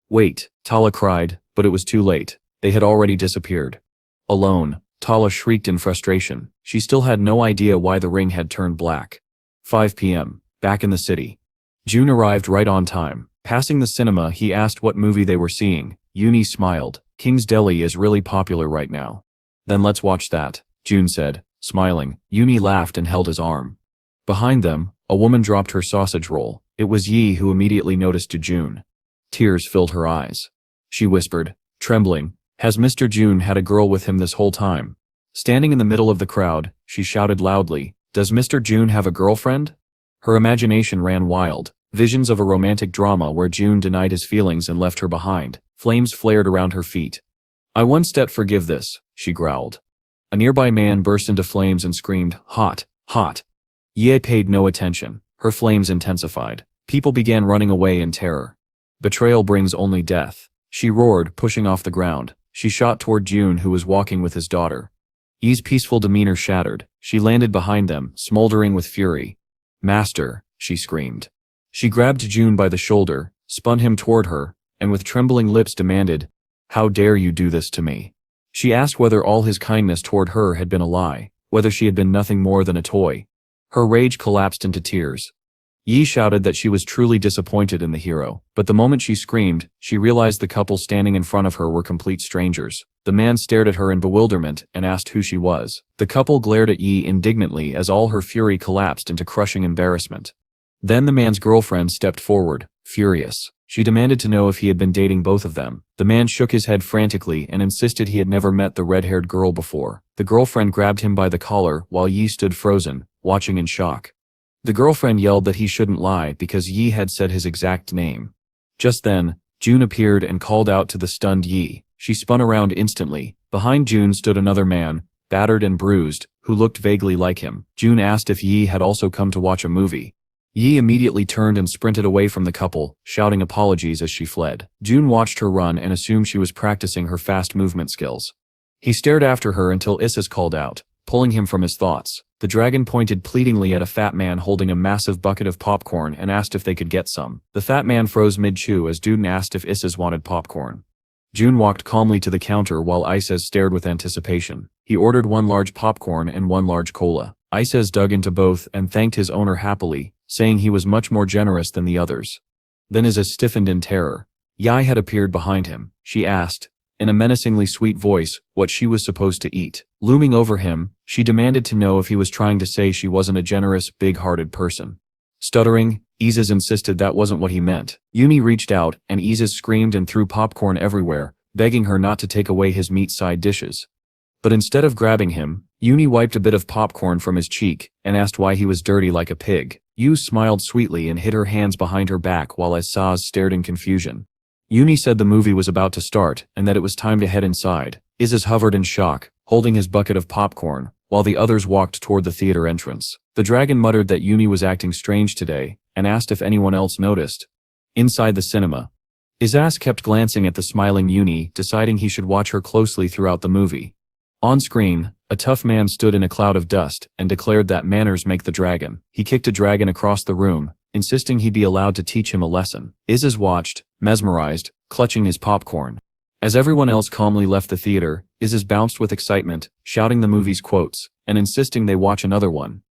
Wait, Tala cried, but it was too late. They had already disappeared. Alone, Tala shrieked in frustration. She still had no idea why the ring had turned black. 5 p.m., back in the city. June arrived right on time. Passing the cinema, he asked what movie they were seeing. Uni smiled. King's Deli is really popular right now. Then let's watch that, June said, smiling. Uni laughed and held his arm. Behind them, a woman dropped her sausage roll. It was Yi who immediately noticed to June. Tears filled her eyes. She whispered, trembling, has Mr. June had a girl with him this whole time? Standing in the middle of the crowd, she shouted loudly, does Mr. June have a girlfriend? Her imagination ran wild. Visions of a romantic drama where June denied his feelings and left her behind. Flames flared around her feet. I once forgive this, she growled. A nearby man burst into flames and screamed, "Hot, hot." Ye paid no attention. Her flames intensified. People began running away in terror. Betrayal brings only death. She roared, pushing off the ground. She shot toward June, who was walking with his daughter. Ye's peaceful demeanor shattered. She landed behind them, smoldering with fury. "Master," she screamed. She grabbed June by the shoulder, spun him toward her, and with trembling lips demanded, "How dare you do this to me?" She asked whether all his kindness toward her had been a lie, whether she had been nothing more than a toy. Her rage collapsed into tears. Yi shouted that she was truly disappointed in the hero, but the moment she screamed, she realized the couple standing in front of her were complete strangers. The man stared at her in bewilderment and asked who she was. The couple glared at Yi indignantly as all her fury collapsed into crushing embarrassment. Then the man's girlfriend stepped forward, furious. She demanded to know if he had been dating both of them. The man shook his head frantically and insisted he had never met the red-haired girl before. The girlfriend grabbed him by the collar while Yi stood frozen, watching in shock. The girlfriend yelled that he shouldn't lie because Yi had said his exact name. Just then, June appeared and called out to the stunned Yi. She spun around instantly. Behind June stood another man, battered and bruised, who looked vaguely like him. June asked if Yi had also come to watch a movie. Yi immediately turned and sprinted away from the couple, shouting apologies as she fled. June watched her run and assumed she was practicing her fast movement skills. He stared after her until Isis called out, pulling him from his thoughts. The dragon pointed pleadingly at a fat man holding a massive bucket of popcorn and asked if they could get some. The fat man froze mid-chew as June asked if Isis wanted popcorn. June walked calmly to the counter while Isis stared with anticipation. He ordered one large popcorn and one large cola. Isis dug into both and thanked his owner happily, saying he was much more generous than the others. Then Isis stiffened in terror. Yi had appeared behind him. She asked, in a menacingly sweet voice, what she was supposed to eat. Looming over him, she demanded to know if he was trying to say she wasn't a generous, big-hearted person. Stuttering, Isis insisted that wasn't what he meant. Yumi reached out, and Isis screamed and threw popcorn everywhere, begging her not to take away his meat side dishes. But instead of grabbing him, Yumi wiped a bit of popcorn from his cheek and asked why he was dirty like a pig. Yu smiled sweetly and hid her hands behind her back while Saz stared in confusion. Yumi said the movie was about to start and that it was time to head inside. Isis hovered in shock, holding his bucket of popcorn, while the others walked toward the theater entrance. The dragon muttered that Yumi was acting strange today and asked if anyone else noticed. Inside the cinema, Isis kept glancing at the smiling Yumi, deciding he should watch her closely throughout the movie. On screen, a tough man stood in a cloud of dust and declared that manners make the dragon. He kicked a dragon across the room, insisting he be allowed to teach him a lesson. Isis watched, mesmerized, clutching his popcorn. As everyone else calmly left the theater, Isis bounced with excitement, shouting the movie's quotes, and insisting they watch another one.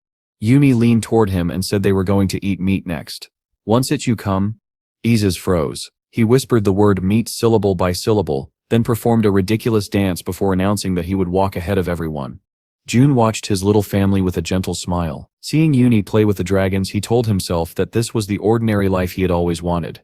Yumi leaned toward him and said they were going to eat meat next. "Once it you come?" Isis froze. He whispered the word meat syllable by syllable, then performed a ridiculous dance before announcing that he would walk ahead of everyone. June watched his little family with a gentle smile. Seeing Yumi play with the dragons, he told himself that this was the ordinary life he had always wanted.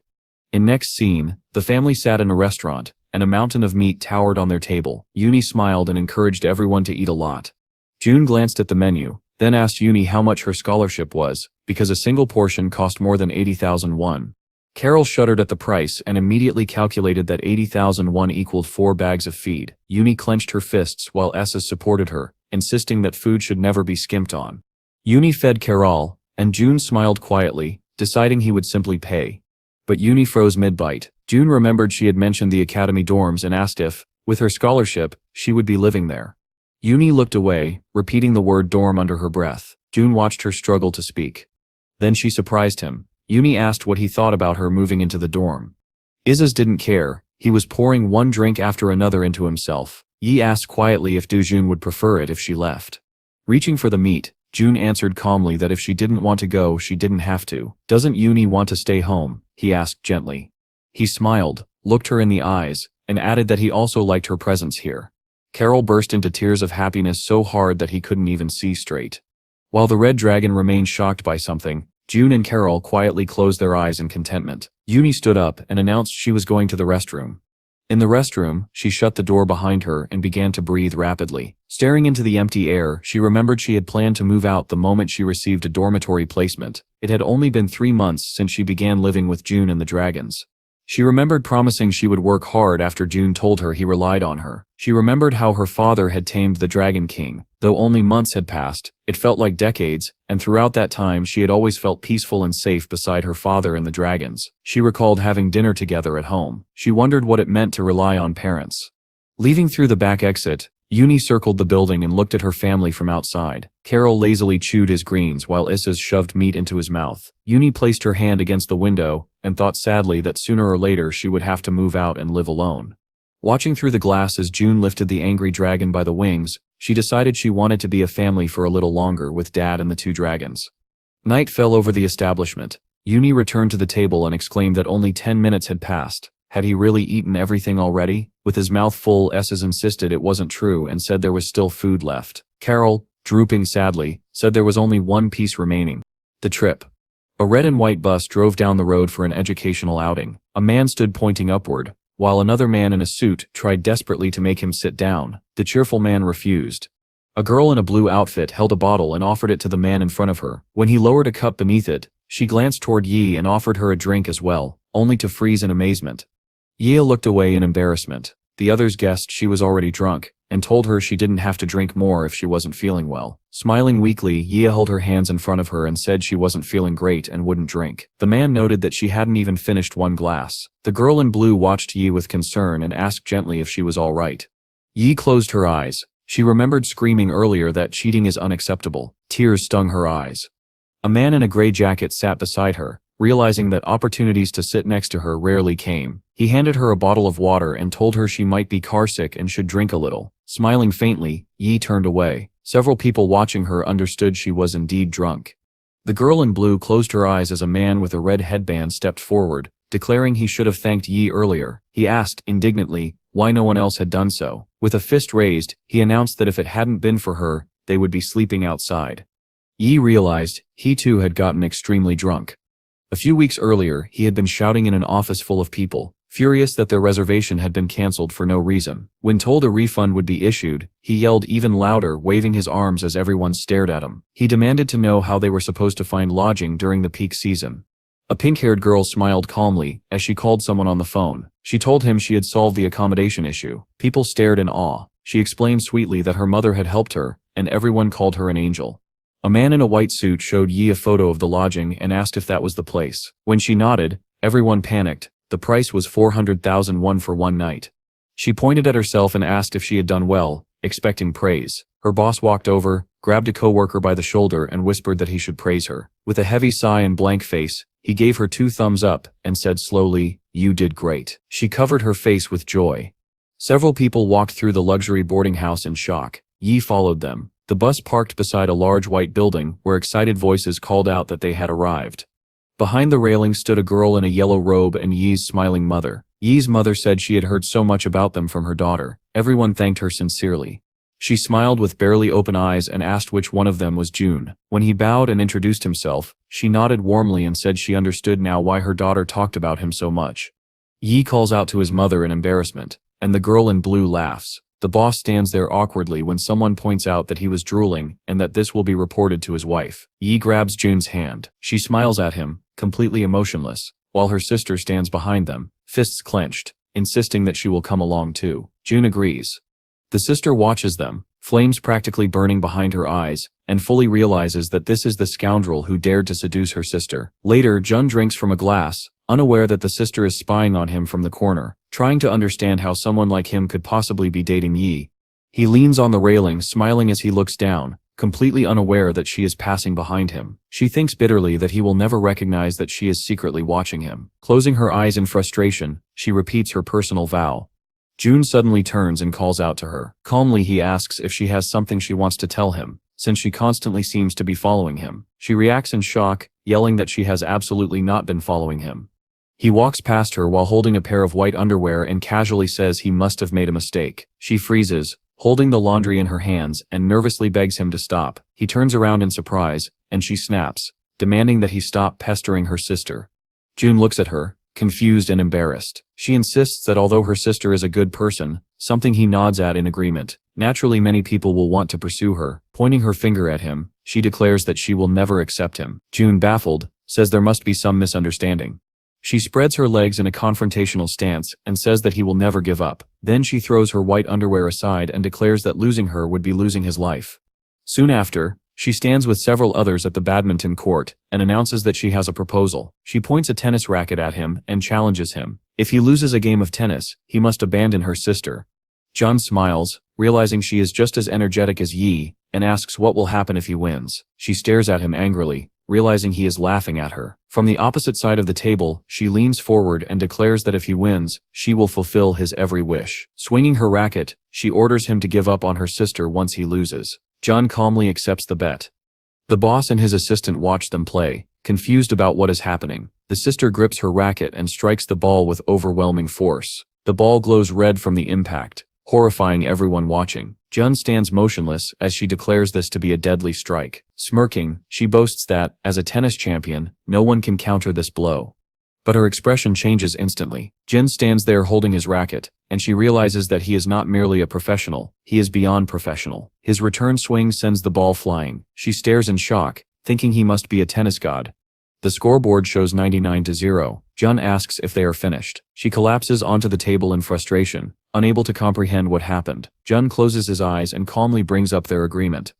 In next scene, the family sat in a restaurant, and a mountain of meat towered on their table. Yumi smiled and encouraged everyone to eat a lot. June glanced at the menu, then asked Yumi how much her scholarship was, because a single portion cost more than 80,000 won. Carol shuddered at the price and immediately calculated that 80,000 won equaled 4 bags of feed. Yumi clenched her fists while Essa supported her, insisting that food should never be skimped on. Yumi fed Carol, and June smiled quietly, deciding he would simply pay. But Yumi froze mid-bite. June remembered she had mentioned the academy dorms and asked if, with her scholarship, she would be living there. Yumi looked away, repeating the word dorm under her breath. June watched her struggle to speak. Then she surprised him. Yumi asked what he thought about her moving into the dorm. Isis didn't care. He was pouring one drink after another into himself. Yi asked quietly if June would prefer it if she left. Reaching for the meat, June answered calmly that if she didn't want to go, she didn't have to. "Doesn't Yumi want to stay home?" he asked gently. He smiled, looked her in the eyes, and added that he also liked her presence here. Carol burst into tears of happiness so hard that he couldn't even see straight. While the red dragon remained shocked by something, June and Carol quietly closed their eyes in contentment. Yumi stood up and announced she was going to the restroom. In the restroom, she shut the door behind her and began to breathe rapidly. Staring into the empty air, she remembered she had planned to move out the moment she received a dormitory placement. It had only been 3 months since she began living with June and the dragons. She remembered promising she would work hard after June told her he relied on her. She remembered how her father had tamed the Dragon King. Though only months had passed, it felt like decades, and throughout that time she had always felt peaceful and safe beside her father and the dragons. She recalled having dinner together at home. She wondered what it meant to rely on parents. Leaving through the back exit, Uni circled the building and looked at her family from outside. Carol lazily chewed his greens while Issa's shoved meat into his mouth. Uni placed her hand against the window and thought sadly that sooner or later she would have to move out and live alone. Watching through the glass as June lifted the angry dragon by the wings, she decided she wanted to be a family for a little longer with Dad and the two dragons. Night fell over the establishment. Uni returned to the table and exclaimed that only 10 minutes had passed. Had he really eaten everything already? With his mouth full, Esses insisted it wasn't true and said there was still food left. Carol, drooping sadly, said there was only one piece remaining. The trip. A red and white bus drove down the road for an educational outing. A man stood pointing upward, while another man in a suit tried desperately to make him sit down. The cheerful man refused. A girl in a blue outfit held a bottle and offered it to the man in front of her. When he lowered a cup beneath it, she glanced toward Yi and offered her a drink as well, only to freeze in amazement. Yi looked away in embarrassment. The others guessed she was already drunk, and told her she didn't have to drink more if she wasn't feeling well. Smiling weakly, Yi held her hands in front of her and said she wasn't feeling great and wouldn't drink. The man noted that she hadn't even finished one glass. The girl in blue watched Yi with concern and asked gently if she was all right. Yi closed her eyes. She remembered screaming earlier that cheating is unacceptable. Tears stung her eyes. A man in a gray jacket sat beside her. Realizing that opportunities to sit next to her rarely came, he handed her a bottle of water and told her she might be carsick and should drink a little. Smiling faintly, Yi turned away. Several people watching her understood she was indeed drunk. The girl in blue closed her eyes as a man with a red headband stepped forward, declaring he should have thanked Yi earlier. He asked, indignantly, why no one else had done so. With a fist raised, he announced that if it hadn't been for her, they would be sleeping outside. Yi realized he too had gotten extremely drunk. A few weeks earlier, he had been shouting in an office full of people, furious that their reservation had been cancelled for no reason. When told a refund would be issued, he yelled even louder, waving his arms as everyone stared at him. He demanded to know how they were supposed to find lodging during the peak season. A pink-haired girl smiled calmly as she called someone on the phone. She told him she had solved the accommodation issue. People stared in awe. She explained sweetly that her mother had helped her, and everyone called her an angel. A man in a white suit showed Yi a photo of the lodging and asked if that was the place. When she nodded, everyone panicked. The price was 400,000 won for one night. She pointed at herself and asked if she had done well, expecting praise. Her boss walked over, grabbed a coworker by the shoulder and whispered that he should praise her. With a heavy sigh and blank face, he gave her 2 thumbs up and said slowly, "You did great." She covered her face with joy. Several people walked through the luxury boarding house in shock. Yi followed them. The bus parked beside a large white building where excited voices called out that they had arrived. Behind the railing stood a girl in a yellow robe and Yi's smiling mother. Yi's mother said she had heard so much about them from her daughter. Everyone thanked her sincerely. She smiled with barely open eyes and asked which one of them was June. When he bowed and introduced himself, she nodded warmly and said she understood now why her daughter talked about him so much. Yi calls out to his mother in embarrassment, and the girl in blue laughs. The boss stands there awkwardly when someone points out that he was drooling and that this will be reported to his wife. Yi grabs June's hand. She smiles at him, completely emotionless, while her sister stands behind them, fists clenched, insisting that she will come along too. June agrees. The sister watches them, flames practically burning behind her eyes, and fully realizes that this is the scoundrel who dared to seduce her sister. Later, Jun drinks from a glass, unaware that the sister is spying on him from the corner, trying to understand how someone like him could possibly be dating Yi. He leans on the railing, smiling as he looks down, completely unaware that she is passing behind him. She thinks bitterly that he will never recognize that she is secretly watching him. Closing her eyes in frustration, she repeats her personal vow. June suddenly turns and calls out to her. Calmly he asks if she has something she wants to tell him, since she constantly seems to be following him. She reacts in shock, yelling that she has absolutely not been following him. He walks past her while holding a pair of white underwear and casually says he must have made a mistake. She freezes, holding the laundry in her hands, and nervously begs him to stop. He turns around in surprise, and she snaps, demanding that he stop pestering her sister. June looks at her, confused and embarrassed. She insists that although her sister is a good person, something he nods at in agreement. Naturally, many people will want to pursue her. Pointing her finger at him, she declares that she will never accept him. June, baffled, says there must be some misunderstanding. She spreads her legs in a confrontational stance and says that he will never give up. Then she throws her white underwear aside and declares that losing her would be losing his life. Soon after, she stands with several others at the badminton court and announces that she has a proposal. She points a tennis racket at him and challenges him. If he loses a game of tennis, he must abandon her sister. Jun smiles, realizing she is just as energetic as Yi, and asks what will happen if he wins. She stares at him angrily, realizing he is laughing at her. From the opposite side of the table, she leans forward and declares that if he wins, she will fulfill his every wish. Swinging her racket, she orders him to give up on her sister once he loses. Jun calmly accepts the bet. The boss and his assistant watch them play, confused about what is happening. The sister grips her racket and strikes the ball with overwhelming force. The ball glows red from the impact, horrifying everyone watching. Jun stands motionless as she declares this to be a deadly strike. Smirking, she boasts that, as a tennis champion, no one can counter this blow. But her expression changes instantly. Jin stands there holding his racket, and she realizes that he is not merely a professional, he is beyond professional. His return swing sends the ball flying. She stares in shock, thinking he must be a tennis god. The scoreboard shows 99-0. Jun asks if they are finished. She collapses onto the table in frustration, unable to comprehend what happened. Jun closes his eyes and calmly brings up their agreement.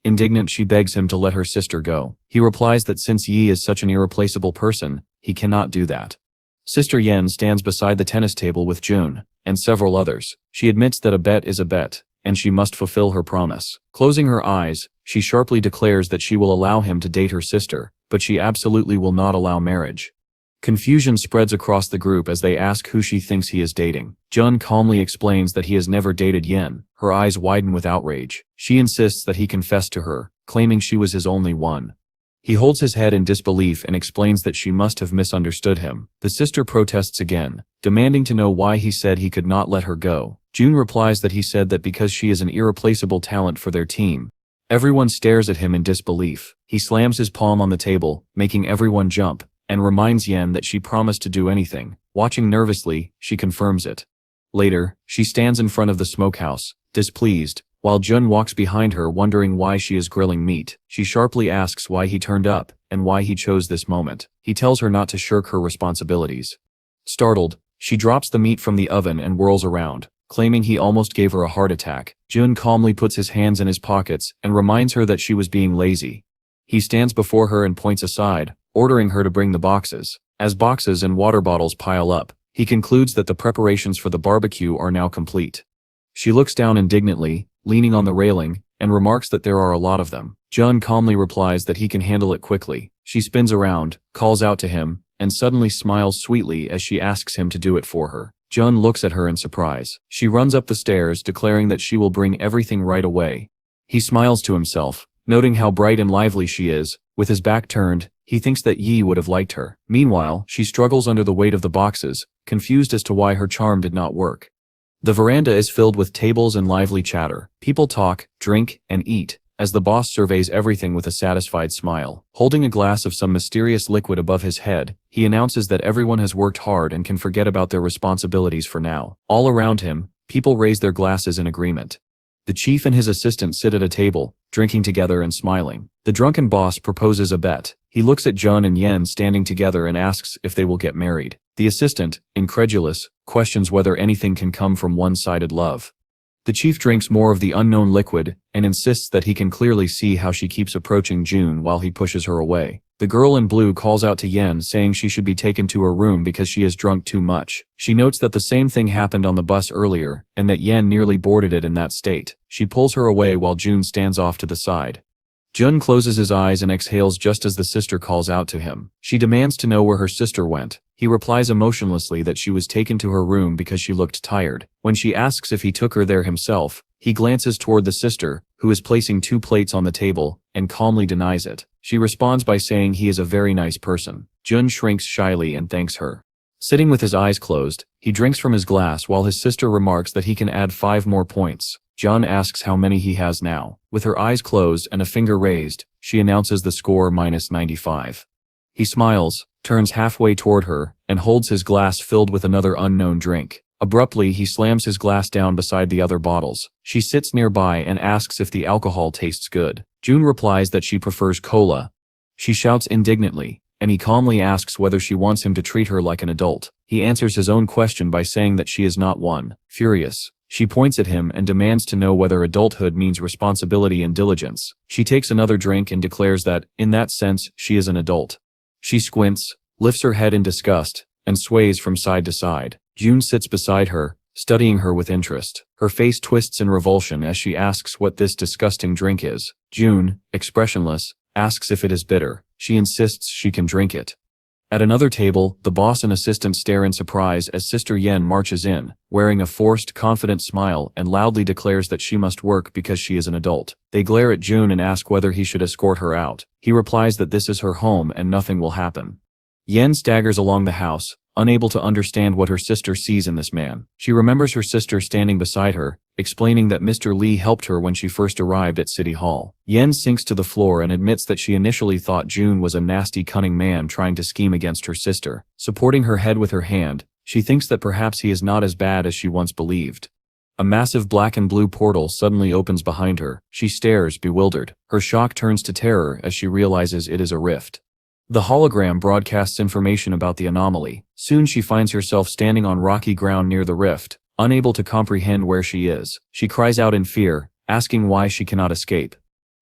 Indignant, she begs him to let her sister go. He replies that since Yi is such an irreplaceable person, he cannot do that. Sister Yen stands beside the tennis table with Jun and several others. She admits that a bet is a bet, and she must fulfill her promise. Closing her eyes, she sharply declares that she will allow him to date her sister, but she absolutely will not allow marriage. Confusion spreads across the group as they ask who she thinks he is dating. Jun calmly explains that he has never dated Yen. Her eyes widen with outrage. She insists that he confess to her, claiming she was his only one. He holds his head in disbelief and explains that she must have misunderstood him. The sister protests again, demanding to know why he said he could not let her go. Jun replies that he said that because she is an irreplaceable talent for their team. Everyone stares at him in disbelief. He slams his palm on the table, making everyone jump, and reminds Yen that she promised to do anything. Watching nervously, she confirms it. Later, she stands in front of the smokehouse, displeased, while Jun walks behind her wondering why she is grilling meat. She sharply asks why he turned up, and why he chose this moment. He tells her not to shirk her responsibilities. Startled, she drops the meat from the oven and whirls around, claiming he almost gave her a heart attack. Jun calmly puts his hands in his pockets and reminds her that she was being lazy. He stands before her and points aside, ordering her to bring the boxes. As boxes and water bottles pile up, he concludes that the preparations for the barbecue are now complete. She looks down indignantly, leaning on the railing, and remarks that there are a lot of them. Jun calmly replies that he can handle it quickly. She spins around, calls out to him, and suddenly smiles sweetly as she asks him to do it for her. Jun looks at her in surprise. She runs up the stairs, declaring that she will bring everything right away. He smiles to himself, noting how bright and lively she is. With his back turned, he thinks that Yi would have liked her. Meanwhile, she struggles under the weight of the boxes, confused as to why her charm did not work. The veranda is filled with tables and lively chatter. People talk, drink, and eat, as the boss surveys everything with a satisfied smile. Holding a glass of some mysterious liquid above his head, he announces that everyone has worked hard and can forget about their responsibilities for now. All around him, people raise their glasses in agreement. The chief and his assistant sit at a table, drinking together and smiling. The drunken boss proposes a bet. He looks at Jun and Yen standing together and asks if they will get married. The assistant, incredulous, questions whether anything can come from one-sided love. The chief drinks more of the unknown liquid and insists that he can clearly see how she keeps approaching Jun while he pushes her away. The girl in blue calls out to Yen, saying she should be taken to her room because she has drunk too much. She notes that the same thing happened on the bus earlier and that Yen nearly boarded it in that state. She pulls her away while Jun stands off to the side. Jun closes his eyes and exhales just as the sister calls out to him. She demands to know where her sister went. He replies emotionlessly that she was taken to her room because she looked tired. When she asks if he took her there himself, he glances toward the sister, who is placing 2 plates on the table, and calmly denies it. She responds by saying he is a very nice person. Jun shrinks shyly and thanks her. Sitting with his eyes closed, he drinks from his glass while his sister remarks that he can add 5 more points. Jun asks how many he has now. With her eyes closed and a finger raised, she announces the score -95. He smiles, turns halfway toward her, and holds his glass filled with another unknown drink. Abruptly, he slams his glass down beside the other bottles. She sits nearby and asks if the alcohol tastes good. Jun replies that she prefers cola. She shouts indignantly, and he calmly asks whether she wants him to treat her like an adult. He answers his own question by saying that she is not one. Furious, she points at him and demands to know whether adulthood means responsibility and diligence. She takes another drink and declares that, in that sense, she is an adult. She squints, lifts her head in disgust, and sways from side to side. June sits beside her, studying her with interest. Her face twists in revulsion as she asks what this disgusting drink is. June, expressionless, asks if it is bitter. She insists she can drink it. At another table, the boss and assistant stare in surprise as Sister Yen marches in, wearing a forced, confident smile and loudly declares that she must work because she is an adult. They glare at June and ask whether he should escort her out. He replies that this is her home and nothing will happen. Yen staggers along the house, unable to understand what her sister sees in this man. She remembers her sister standing beside her, explaining that Mr. Lee helped her when she first arrived at City Hall. Yen sinks to the floor and admits that she initially thought June was a nasty, cunning man trying to scheme against her sister. Supporting her head with her hand, she thinks that perhaps he is not as bad as she once believed. A massive black and blue portal suddenly opens behind her. She stares, bewildered. Her shock turns to terror as she realizes it is a rift. The hologram broadcasts information about the anomaly. Soon she finds herself standing on rocky ground near the rift, unable to comprehend where she is. She cries out in fear, asking why she cannot escape.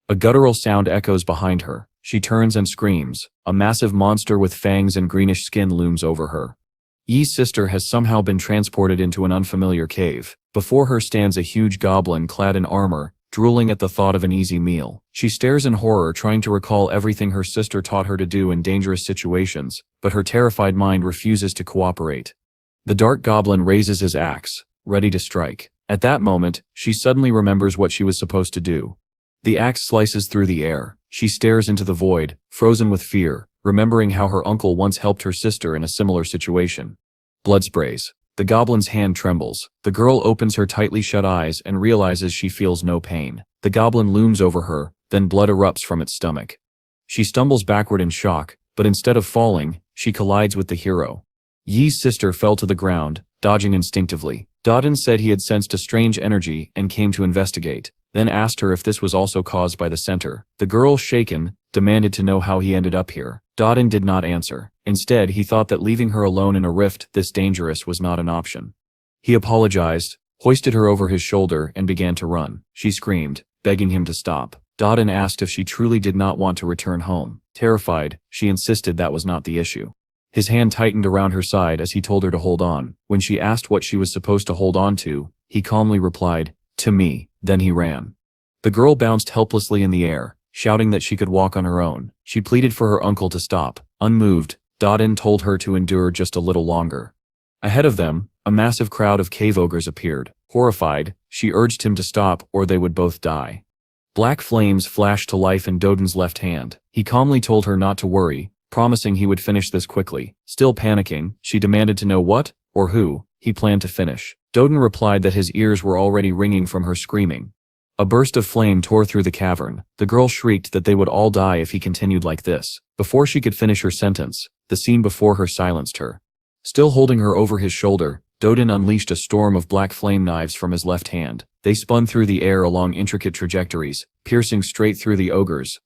A guttural sound echoes behind her. She turns and screams. A massive monster with fangs and greenish skin looms over her. Yi's sister has somehow been transported into an unfamiliar cave. Before her stands a huge goblin clad in armor, drooling at the thought of an easy meal. She stares in horror, trying to recall everything her sister taught her to do in dangerous situations, but her terrified mind refuses to cooperate. The dark goblin raises his axe, ready to strike. At that moment, she suddenly remembers what she was supposed to do. The axe slices through the air. She stares into the void, frozen with fear, remembering how her uncle once helped her sister in a similar situation. Blood sprays. The goblin's hand trembles. The girl opens her tightly shut eyes and realizes she feels no pain. The goblin looms over her, then blood erupts from its stomach. She stumbles backward in shock, but instead of falling, she collides with the hero. Yi's sister fell to the ground, dodging instinctively. Dodin said he had sensed a strange energy and came to investigate, then asked her if this was also caused by the center. The girl, shaken, demanded to know how he ended up here. Dodin did not answer. Instead, he thought that leaving her alone in a rift this dangerous was not an option. He apologized, hoisted her over his shoulder, and began to run. She screamed, begging him to stop. Dodin asked if she truly did not want to return home. Terrified, she insisted that was not the issue. His hand tightened around her side as he told her to hold on. When she asked what she was supposed to hold on to, he calmly replied, "To me." Then he ran. The girl bounced helplessly in the air, shouting that she could walk on her own. She pleaded for her uncle to stop. Unmoved, Dodin told her to endure just a little longer. Ahead of them, a massive crowd of cave ogres appeared. Horrified, she urged him to stop or they would both die. Black flames flashed to life in Dodin's left hand. He calmly told her not to worry, promising he would finish this quickly. Still panicking, she demanded to know what, or who, he planned to finish. Dodin replied that his ears were already ringing from her screaming. A burst of flame tore through the cavern. The girl shrieked that they would all die if he continued like this. Before she could finish her sentence, the scene before her silenced her. Still holding her over his shoulder, Dodin unleashed a storm of black flame knives from his left hand. They spun through the air along intricate trajectories, piercing straight through the ogres.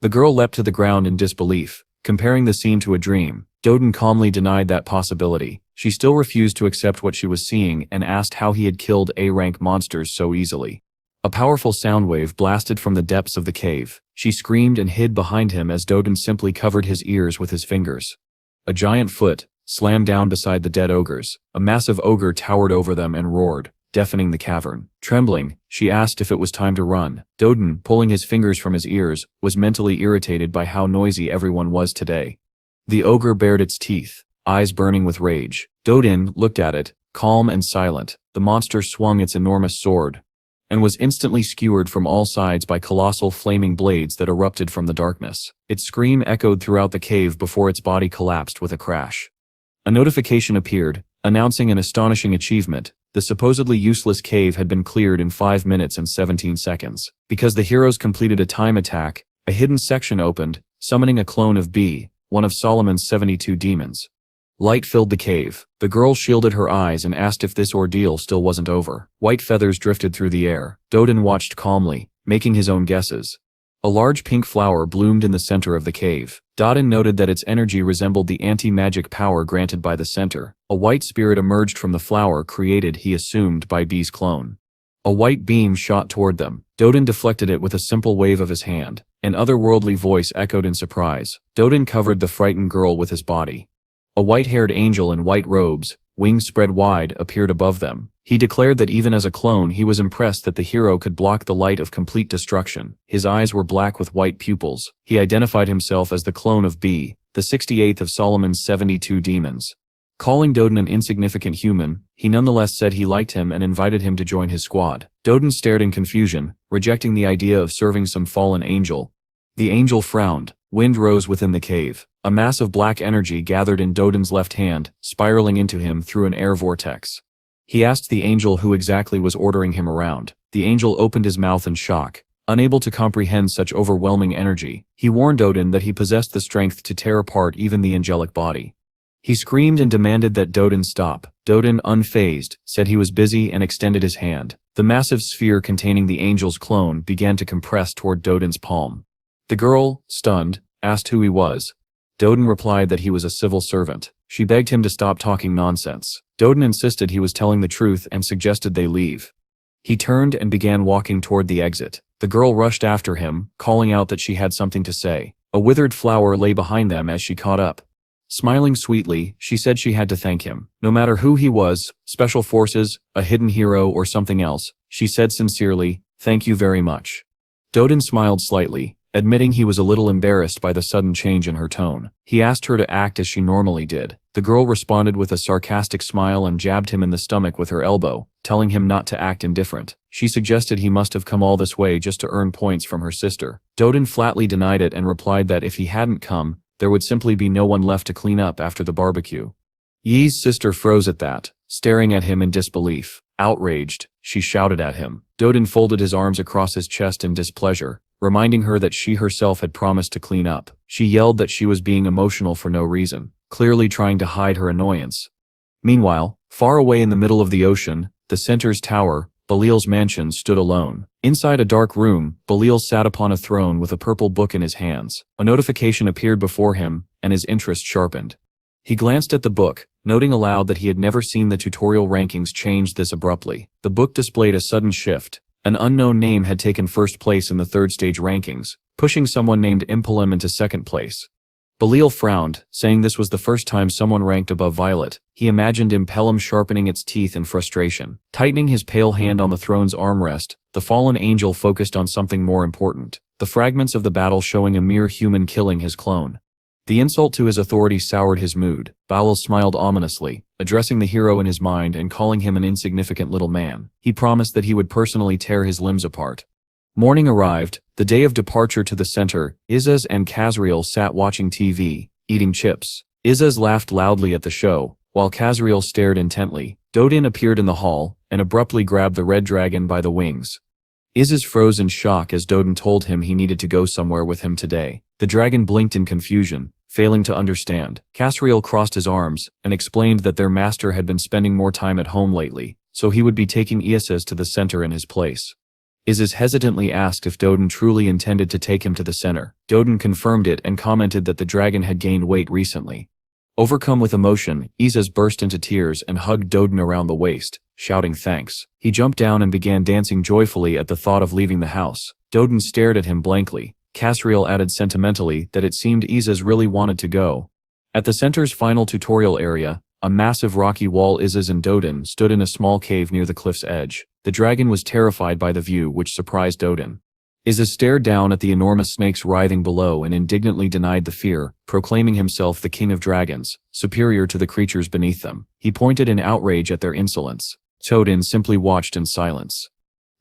The girl leapt to the ground in disbelief, comparing the scene to a dream. Dodin calmly denied that possibility. She still refused to accept what she was seeing and asked how he had killed A-rank monsters so easily. A powerful sound wave blasted from the depths of the cave. She screamed and hid behind him as Dodin simply covered his ears with his fingers. A giant foot slammed down beside the dead ogres. A massive ogre towered over them and roared, deafening the cavern. Trembling, she asked if it was time to run. Dodin, pulling his fingers from his ears, was mentally irritated by how noisy everyone was today. The ogre bared its teeth, eyes burning with rage. Dodin looked at it, calm and silent. The monster swung its enormous sword, and was instantly skewered from all sides by colossal flaming blades that erupted from the darkness. Its scream echoed throughout the cave before its body collapsed with a crash. A notification appeared, announcing an astonishing achievement. The supposedly useless cave had been cleared in 5 minutes and 17 seconds. Because the heroes completed a time attack, a hidden section opened, summoning a clone of B, one of Solomon's 72 demons. Light filled the cave. The girl shielded her eyes and asked if this ordeal still wasn't over. White feathers drifted through the air. Dodin watched calmly, making his own guesses. A large pink flower bloomed in the center of the cave. Dodin noted that its energy resembled the anti-magic power granted by the center. A white spirit emerged from the flower created, he assumed, by B's clone. A white beam shot toward them. Dodin deflected it with a simple wave of his hand. An otherworldly voice echoed in surprise. Dodin covered the frightened girl with his body. A white-haired angel in white robes, wings spread wide, appeared above them. He declared that even as a clone he was impressed that the hero could block the light of complete destruction. His eyes were black with white pupils. He identified himself as the clone of B, the 68th of Solomon's 72 demons. Calling Dodin an insignificant human, he nonetheless said he liked him and invited him to join his squad. Dodin stared in confusion, rejecting the idea of serving some fallen angel. The angel frowned. Wind rose within the cave. A mass of black energy gathered in Dodin's left hand, spiraling into him through an air vortex. He asked the angel who exactly was ordering him around. The angel opened his mouth in shock. Unable to comprehend such overwhelming energy, he warned Dodin that he possessed the strength to tear apart even the angelic body. He screamed and demanded that Dodin stop. Dodin, unfazed, said he was busy and extended his hand. The massive sphere containing the angel's clone began to compress toward Dodin's palm. The girl, stunned, asked who he was. Dodin replied that he was a civil servant. She begged him to stop talking nonsense. Dodin insisted he was telling the truth and suggested they leave. He turned and began walking toward the exit. The girl rushed after him, calling out that she had something to say. A withered flower lay behind them as she caught up. Smiling sweetly, she said she had to thank him. No matter who he was, special forces, a hidden hero, or something else, she said sincerely, "Thank you very much." Dodin smiled slightly, admitting he was a little embarrassed by the sudden change in her tone. He asked her to act as she normally did. The girl responded with a sarcastic smile and jabbed him in the stomach with her elbow, telling him not to act indifferent. She suggested he must have come all this way just to earn points from her sister. Dodin flatly denied it and replied that if he hadn't come, there would simply be no one left to clean up after the barbecue. Yi's sister froze at that, staring at him in disbelief. Outraged, she shouted at him. Dodin folded his arms across his chest in displeasure, reminding her that she herself had promised to clean up. She yelled that she was being emotional for no reason, clearly trying to hide her annoyance. Meanwhile, far away in the middle of the ocean, the center's tower, Belial's mansion, stood alone. Inside a dark room, Belial sat upon a throne with a purple book in his hands. A notification appeared before him, and his interest sharpened. He glanced at the book, noting aloud that he had never seen the tutorial rankings change this abruptly. The book displayed a sudden shift. An unknown name had taken first place in the third stage rankings, pushing someone named Impelem into second place. Belial frowned, saying this was the first time someone ranked above Violet. He imagined Impelem sharpening its teeth in frustration. Tightening his pale hand on the throne's armrest, the fallen angel focused on something more important, the fragments of the battle showing a mere human killing his clone. The insult to his authority soured his mood. Belial smiled ominously, addressing the hero in his mind and calling him an insignificant little man. He promised that he would personally tear his limbs apart. Morning arrived, the day of departure to the center. Izzaz and Kazriel sat watching TV, eating chips. Izzaz laughed loudly at the show, while Kazriel stared intently. Dodin appeared in the hall, and abruptly grabbed the red dragon by the wings. Izzaz froze in shock as Dodin told him he needed to go somewhere with him today. The dragon blinked in confusion, failing to understand. Kazriel crossed his arms, and explained that their master had been spending more time at home lately, so he would be taking Izzaz to the center in his place. Izzaz hesitantly asked if Dodin truly intended to take him to the center. Dodin confirmed it and commented that the dragon had gained weight recently. Overcome with emotion, Izzaz burst into tears and hugged Dodin around the waist, shouting thanks. He jumped down and began dancing joyfully at the thought of leaving the house. Dodin stared at him blankly. Kazriel added sentimentally that it seemed Izzaz really wanted to go. At the center's final tutorial area, a massive rocky wall, Izzaz and Dodin stood in a small cave near the cliff's edge. The dragon was terrified by the view, which surprised Dodin. Izzaz stared down at the enormous snakes writhing below and indignantly denied the fear, proclaiming himself the king of dragons, superior to the creatures beneath them. He pointed in outrage at their insolence. Dodin simply watched in silence.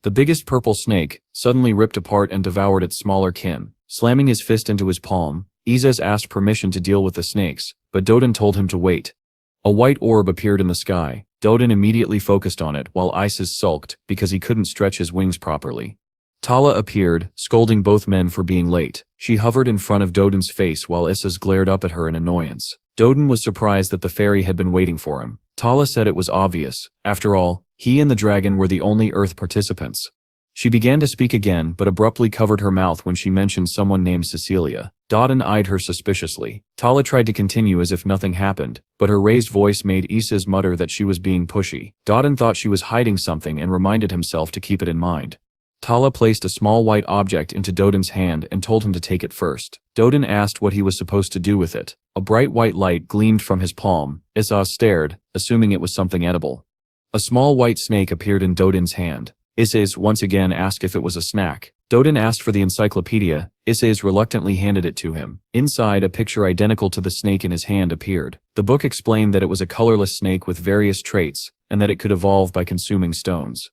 The biggest purple snake suddenly ripped apart and devoured its smaller kin. Slamming his fist into his palm, Izzaz asked permission to deal with the snakes, but Dodin told him to wait. A white orb appeared in the sky. Dodin immediately focused on it while Izzaz sulked because he couldn't stretch his wings properly. Tala appeared, scolding both men for being late. She hovered in front of Dodin's face while Izzaz glared up at her in annoyance. Dodin was surprised that the fairy had been waiting for him. Tala said it was obvious. After all, he and the dragon were the only Earth participants. She began to speak again but abruptly covered her mouth when she mentioned someone named Cecilia. Dodin eyed her suspiciously. Tala tried to continue as if nothing happened, but her raised voice made Isis mutter that she was being pushy. Dodin thought she was hiding something and reminded himself to keep it in mind. Tala placed a small white object into Dodin's hand and told him to take it first. Dodin asked what he was supposed to do with it. A bright white light gleamed from his palm. Isis stared, assuming it was something edible. A small white snake appeared in Dodin's hand. Isis once again asked if it was a snack. Dodin asked for the encyclopedia. Isis reluctantly handed it to him. Inside, a picture identical to the snake in his hand appeared. The book explained that it was a colorless snake with various traits, and that it could evolve by consuming stones.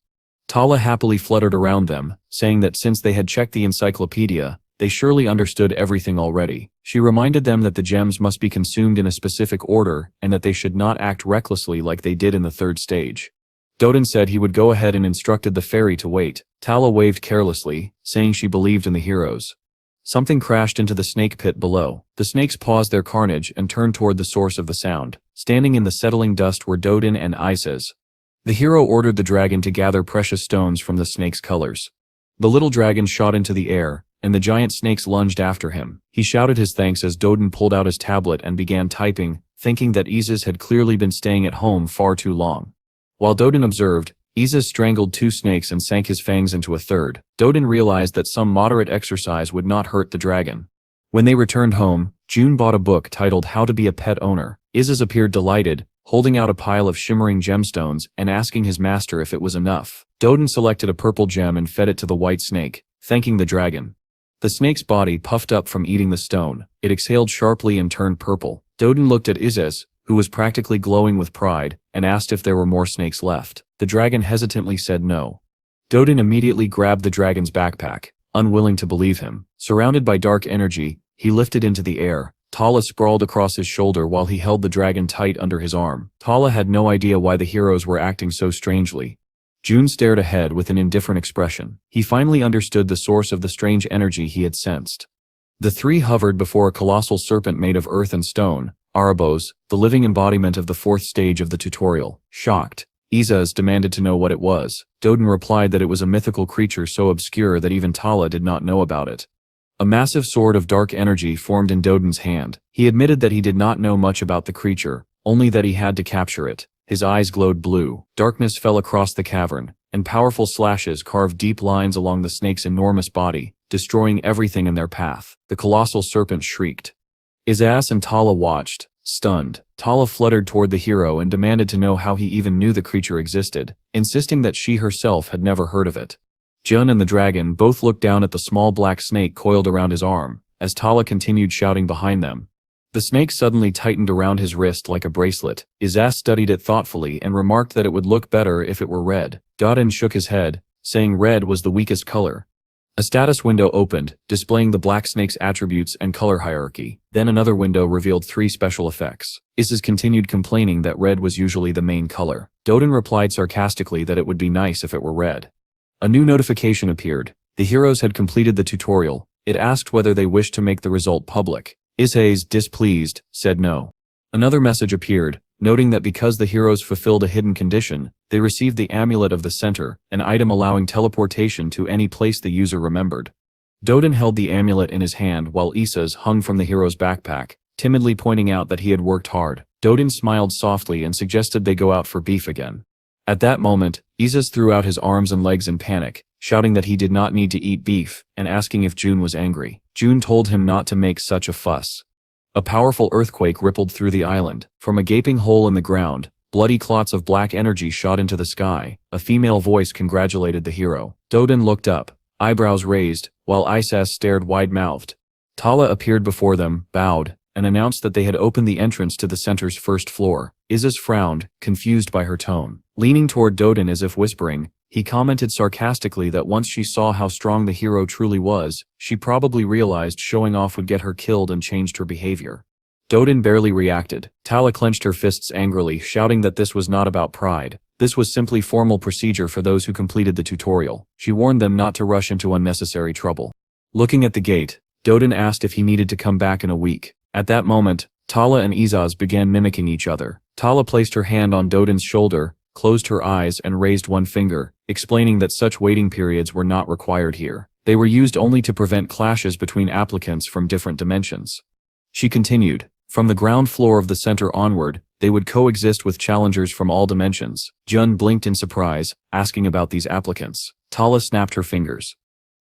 Tala happily fluttered around them, saying that since they had checked the encyclopedia, they surely understood everything already. She reminded them that the gems must be consumed in a specific order, and that they should not act recklessly like they did in the third stage. Dodin said he would go ahead and instructed the fairy to wait. Tala waved carelessly, saying she believed in the heroes. Something crashed into the snake pit below. The snakes paused their carnage and turned toward the source of the sound. Standing in the settling dust were Dodin and Isis. The hero ordered the dragon to gather precious stones from the snake's colors. The little dragon shot into the air, and the giant snakes lunged after him. He shouted his thanks as Dodin pulled out his tablet and began typing, thinking that Isis had clearly been staying at home far too long. While Dodin observed, Isis strangled 2 snakes and sank his fangs into a third. Dodin realized that some moderate exercise would not hurt the dragon. When they returned home, June bought a book titled How to Be a Pet Owner. Isis appeared delighted, holding out a pile of shimmering gemstones and asking his master if it was enough. Dodin selected a purple gem and fed it to the white snake, thanking the dragon. The snake's body puffed up from eating the stone. It exhaled sharply and turned purple. Dodin looked at Isis, who was practically glowing with pride, and asked if there were more snakes left. The dragon hesitantly said no. Dodin immediately grabbed the dragon's backpack, unwilling to believe him. Surrounded by dark energy, he lifted into the air. Tala sprawled across his shoulder while he held the dragon tight under his arm. Tala had no idea why the heroes were acting so strangely. June stared ahead with an indifferent expression. He finally understood the source of the strange energy he had sensed. The 3 hovered before a colossal serpent made of earth and stone, Arabos, the living embodiment of the 4th stage of the tutorial. Shocked, Isis demanded to know what it was. Dodin replied that it was a mythical creature so obscure that even Tala did not know about it. A massive sword of dark energy formed in Dodin's hand. He admitted that he did not know much about the creature, only that he had to capture it. His eyes glowed blue. Darkness fell across the cavern, and powerful slashes carved deep lines along the snake's enormous body, destroying everything in their path. The colossal serpent shrieked. Isis and Tala watched, stunned. Tala fluttered toward the hero and demanded to know how he even knew the creature existed, insisting that she herself had never heard of it. Jun and the dragon both looked down at the small black snake coiled around his arm, as Tala continued shouting behind them. The snake suddenly tightened around his wrist like a bracelet. Isis studied it thoughtfully and remarked that it would look better if it were red. Dodin shook his head, saying red was the weakest color. A status window opened, displaying the black snake's attributes and color hierarchy. Then another window revealed 3 special effects. Isis continued complaining that red was usually the main color. Dodin replied sarcastically that it would be nice if it were red. A new notification appeared. The heroes had completed the tutorial. It asked whether they wished to make the result public. Isis, displeased, said no. Another message appeared, noting that because the heroes fulfilled a hidden condition, they received the Amulet of the Center, an item allowing teleportation to any place the user remembered. Dodin held the amulet in his hand while Isis hung from the hero's backpack, timidly pointing out that he had worked hard. Dodin smiled softly and suggested they go out for beef again. At that moment, Isis threw out his arms and legs in panic, shouting that he did not need to eat beef, and asking if June was angry. June told him not to make such a fuss. A powerful earthquake rippled through the island. From a gaping hole in the ground, bloody clots of black energy shot into the sky. A female voice congratulated the hero. Dodin looked up, eyebrows raised, while Isis stared wide-mouthed. Tala appeared before them, bowed, and announced that they had opened the entrance to the center's first floor. Isis frowned, confused by her tone. Leaning toward Dodin as if whispering, he commented sarcastically that once she saw how strong the hero truly was, she probably realized showing off would get her killed and changed her behavior. Dodin barely reacted. Tala clenched her fists angrily, shouting that this was not about pride. This was simply formal procedure for those who completed the tutorial. She warned them not to rush into unnecessary trouble. Looking at the gate, Dodin asked if he needed to come back in a week. At that moment, Tala and Isis began mimicking each other. Tala placed her hand on Dodin's shoulder, closed her eyes and raised one finger, explaining that such waiting periods were not required here. They were used only to prevent clashes between applicants from different dimensions. She continued, from the ground floor of the center onward, they would coexist with challengers from all dimensions. Jun blinked in surprise, asking about these applicants. Tala snapped her fingers.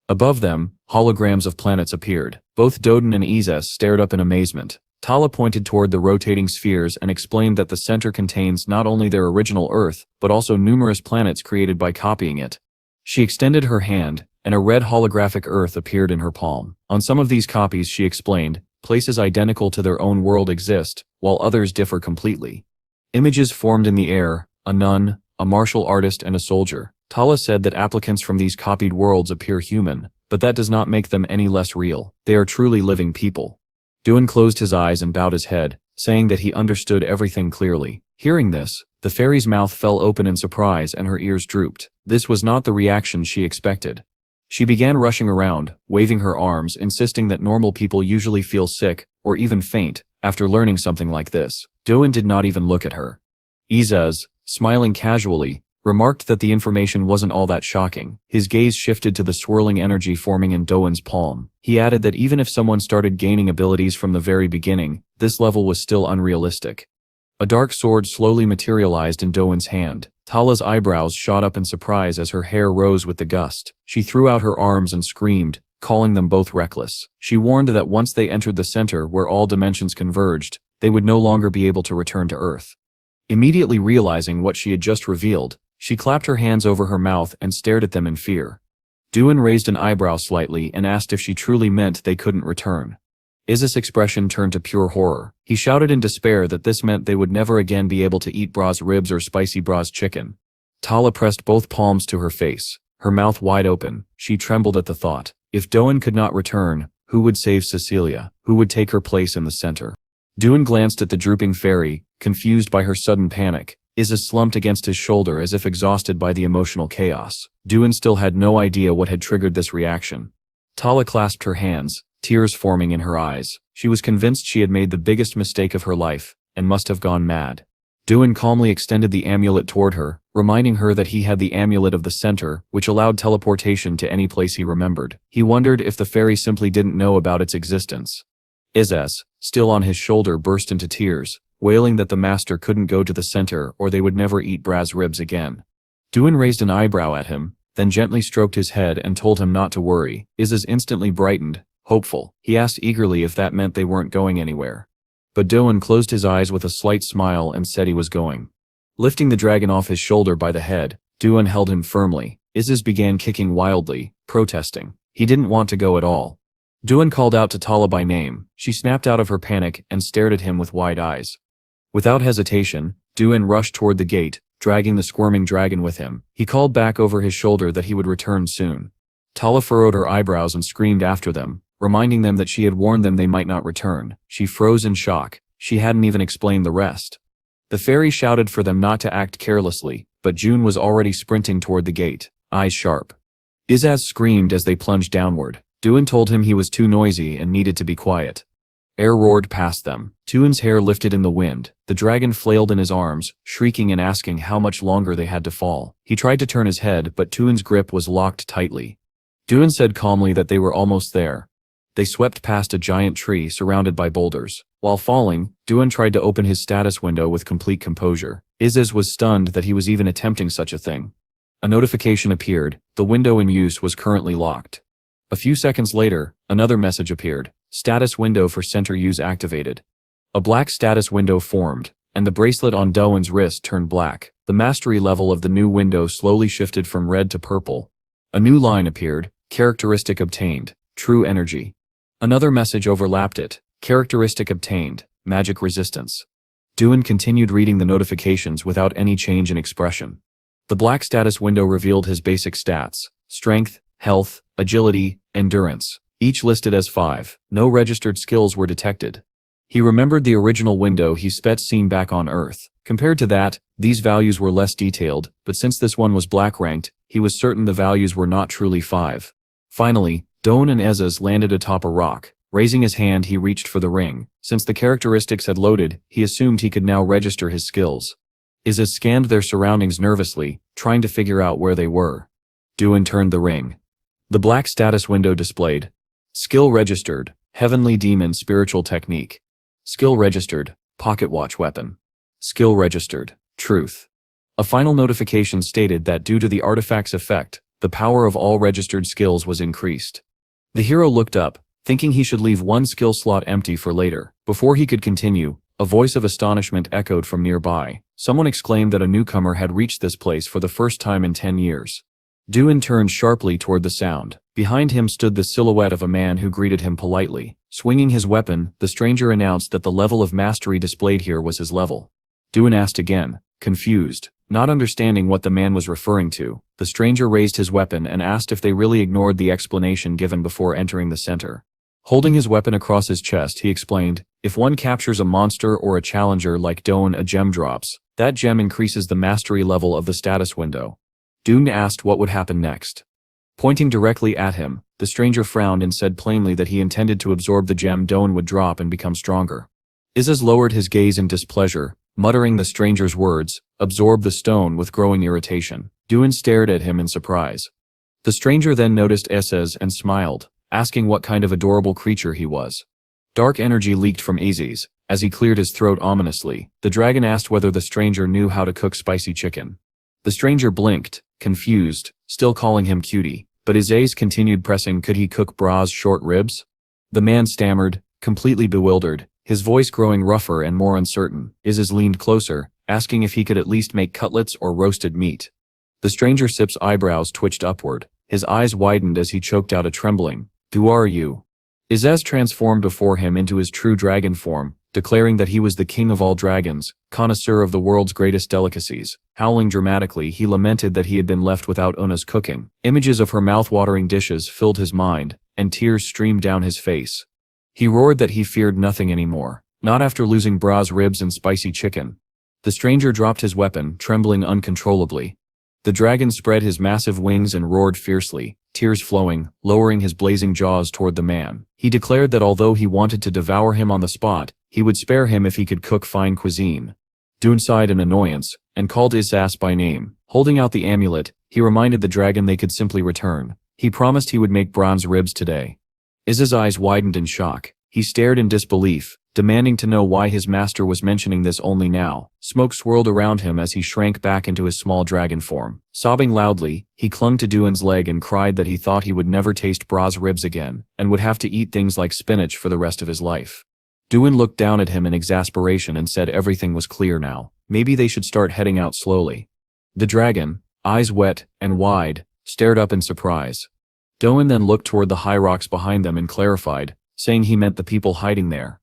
Above them, holograms of planets appeared. Both Doden and Izes stared up in amazement. Tala pointed toward the rotating spheres and explained that the center contains not only their original Earth, but also numerous planets created by copying it. She extended her hand, and a red holographic Earth appeared in her palm. On some of these copies, she explained, places identical to their own world exist, while others differ completely. Images formed in the air, a nun, a martial artist and a soldier. Tala said that applicants from these copied worlds appear human, but that does not make them any less real. They are truly living people. Duan closed his eyes and bowed his head, saying that he understood everything clearly. Hearing this, the fairy's mouth fell open in surprise and her ears drooped. This was not the reaction she expected. She began rushing around, waving her arms, insisting that normal people usually feel sick, or even faint, after learning something like this. Duan did not even look at her. Izes, smiling casually, remarked that the information wasn't all that shocking. His gaze shifted to the swirling energy forming in Doan's palm. He added that even if someone started gaining abilities from the very beginning, this level was still unrealistic. A dark sword slowly materialized in Doan's hand. Tala's eyebrows shot up in surprise as her hair rose with the gust. She threw out her arms and screamed, calling them both reckless. She warned that once they entered the center where all dimensions converged, they would no longer be able to return to Earth. Immediately realizing what she had just revealed, she clapped her hands over her mouth and stared at them in fear. Duan raised an eyebrow slightly and asked if she truly meant they couldn't return. Iz's expression turned to pure horror. He shouted in despair that this meant they would never again be able to eat Bra's ribs or spicy Bra's chicken. Tala pressed both palms to her face, her mouth wide open. She trembled at the thought. If Doan could not return, who would save Cecilia? Who would take her place in the center? Duan glanced at the drooping fairy, confused by her sudden panic. Izes slumped against his shoulder as if exhausted by the emotional chaos. Duan still had no idea what had triggered this reaction. Tala clasped her hands, tears forming in her eyes. She was convinced she had made the biggest mistake of her life, and must have gone mad. Duan calmly extended the amulet toward her, reminding her that he had the amulet of the center, which allowed teleportation to any place he remembered. He wondered if the fairy simply didn't know about its existence. Izes, still on his shoulder, burst into tears, wailing that the master couldn't go to the center or they would never eat Bra's ribs again. Duan raised an eyebrow at him, then gently stroked his head and told him not to worry. Izes instantly brightened, hopeful. He asked eagerly if that meant they weren't going anywhere. But Duan closed his eyes with a slight smile and said he was going. Lifting the dragon off his shoulder by the head, Duan held him firmly. Izes began kicking wildly, protesting. He didn't want to go at all. Duan called out to Tala by name. She snapped out of her panic and stared at him with wide eyes. Without hesitation, Duan rushed toward the gate, dragging the squirming dragon with him. He called back over his shoulder that he would return soon. Tala furrowed her eyebrows and screamed after them, reminding them that she had warned them they might not return. She froze in shock. She hadn't even explained the rest. The fairy shouted for them not to act carelessly, but June was already sprinting toward the gate, eyes sharp. Izes screamed as they plunged downward. Duan told him he was too noisy and needed to be quiet. Air roared past them. Duan's hair lifted in the wind. The dragon flailed in his arms, shrieking and asking how much longer they had to fall. He tried to turn his head, but Duan's grip was locked tightly. Duan said calmly that they were almost there. They swept past a giant tree surrounded by boulders. While falling, Duan tried to open his status window with complete composure. Izes was stunned that he was even attempting such a thing. A notification appeared. The window in use was currently locked. A few seconds later, another message appeared. Status window for center use activated. A black status window formed, and the bracelet on Duan's wrist turned black. The mastery level of the new window slowly shifted from red to purple. A new line appeared. Characteristic obtained. True energy. Another message overlapped it. Characteristic obtained. Magic resistance. Duan continued reading the notifications without any change in expression. The black status window revealed his basic stats: strength, health, agility, endurance, each listed as 5. No registered skills were detected. He remembered the original window he sped seen back on Earth. Compared to that, these values were less detailed, but since this one was black ranked, he was certain the values were not truly 5. Finally, Duan and Izes landed atop a rock. Raising his hand, he reached for the ring. Since the characteristics had loaded, he assumed he could now register his skills. Izas scanned their surroundings nervously, trying to figure out where they were. Duan turned the ring. The black status window displayed. Skill registered, Heavenly Demon Spiritual Technique. Skill registered, Pocket Watch Weapon. Skill registered, Truth. A final notification stated that due to the artifact's effect, the power of all registered skills was increased. The hero looked up, thinking he should leave one skill slot empty for later. Before he could continue, a voice of astonishment echoed from nearby. Someone exclaimed that a newcomer had reached this place for the first time in 10 years. Duan turned sharply toward the sound. Behind him stood the silhouette of a man who greeted him politely. Swinging his weapon, the stranger announced that the level of mastery displayed here was his level. Duan asked again, confused, not understanding what the man was referring to. The stranger raised his weapon and asked if they really ignored the explanation given before entering the center. Holding his weapon across his chest, he explained, if one captures a monster or a challenger like Duan, a gem drops. That gem increases the mastery level of the status window. Duan asked what would happen next. Pointing directly at him, the stranger frowned and said plainly that he intended to absorb the gem Duan would drop and become stronger. Izas lowered his gaze in displeasure, muttering the stranger's words, absorb the stone, with growing irritation. Duan stared at him in surprise. The stranger then noticed Izas and smiled, asking what kind of adorable creature he was. Dark energy leaked from Izas. As he cleared his throat ominously, the dragon asked whether the stranger knew how to cook spicy chicken. The stranger blinked, confused, still calling him cutie, but Izas continued pressing, could he cook Bra's short ribs? The man stammered, completely bewildered, his voice growing rougher and more uncertain. Izas leaned closer, asking if he could at least make cutlets or roasted meat. The stranger Sip's eyebrows twitched upward, his eyes widened as he choked out a trembling, who are you? Izas transformed before him into his true dragon form, declaring that he was the king of all dragons, connoisseur of the world's greatest delicacies. Howling dramatically, he lamented that he had been left without Una's cooking. Images of her mouth-watering dishes filled his mind, and tears streamed down his face. He roared that he feared nothing anymore, not after losing Bra's ribs and spicy chicken. The stranger dropped his weapon, trembling uncontrollably. The dragon spread his massive wings and roared fiercely, tears flowing, lowering his blazing jaws toward the man. He declared that although he wanted to devour him on the spot, he would spare him if he could cook fine cuisine. Duan sighed in annoyance, and called Izas by name. Holding out the amulet, he reminded the dragon they could simply return. He promised he would make bronze ribs today. Izas' eyes widened in shock. He stared in disbelief, demanding to know why his master was mentioning this only now. Smoke swirled around him as he shrank back into his small dragon form. Sobbing loudly, he clung to Duan's leg and cried that he thought he would never taste Bra's ribs again, and would have to eat things like spinach for the rest of his life. Duan looked down at him in exasperation and said everything was clear now. Maybe they should start heading out slowly. The dragon, eyes wet and wide, stared up in surprise. Duan then looked toward the high rocks behind them and clarified, saying he meant the people hiding there.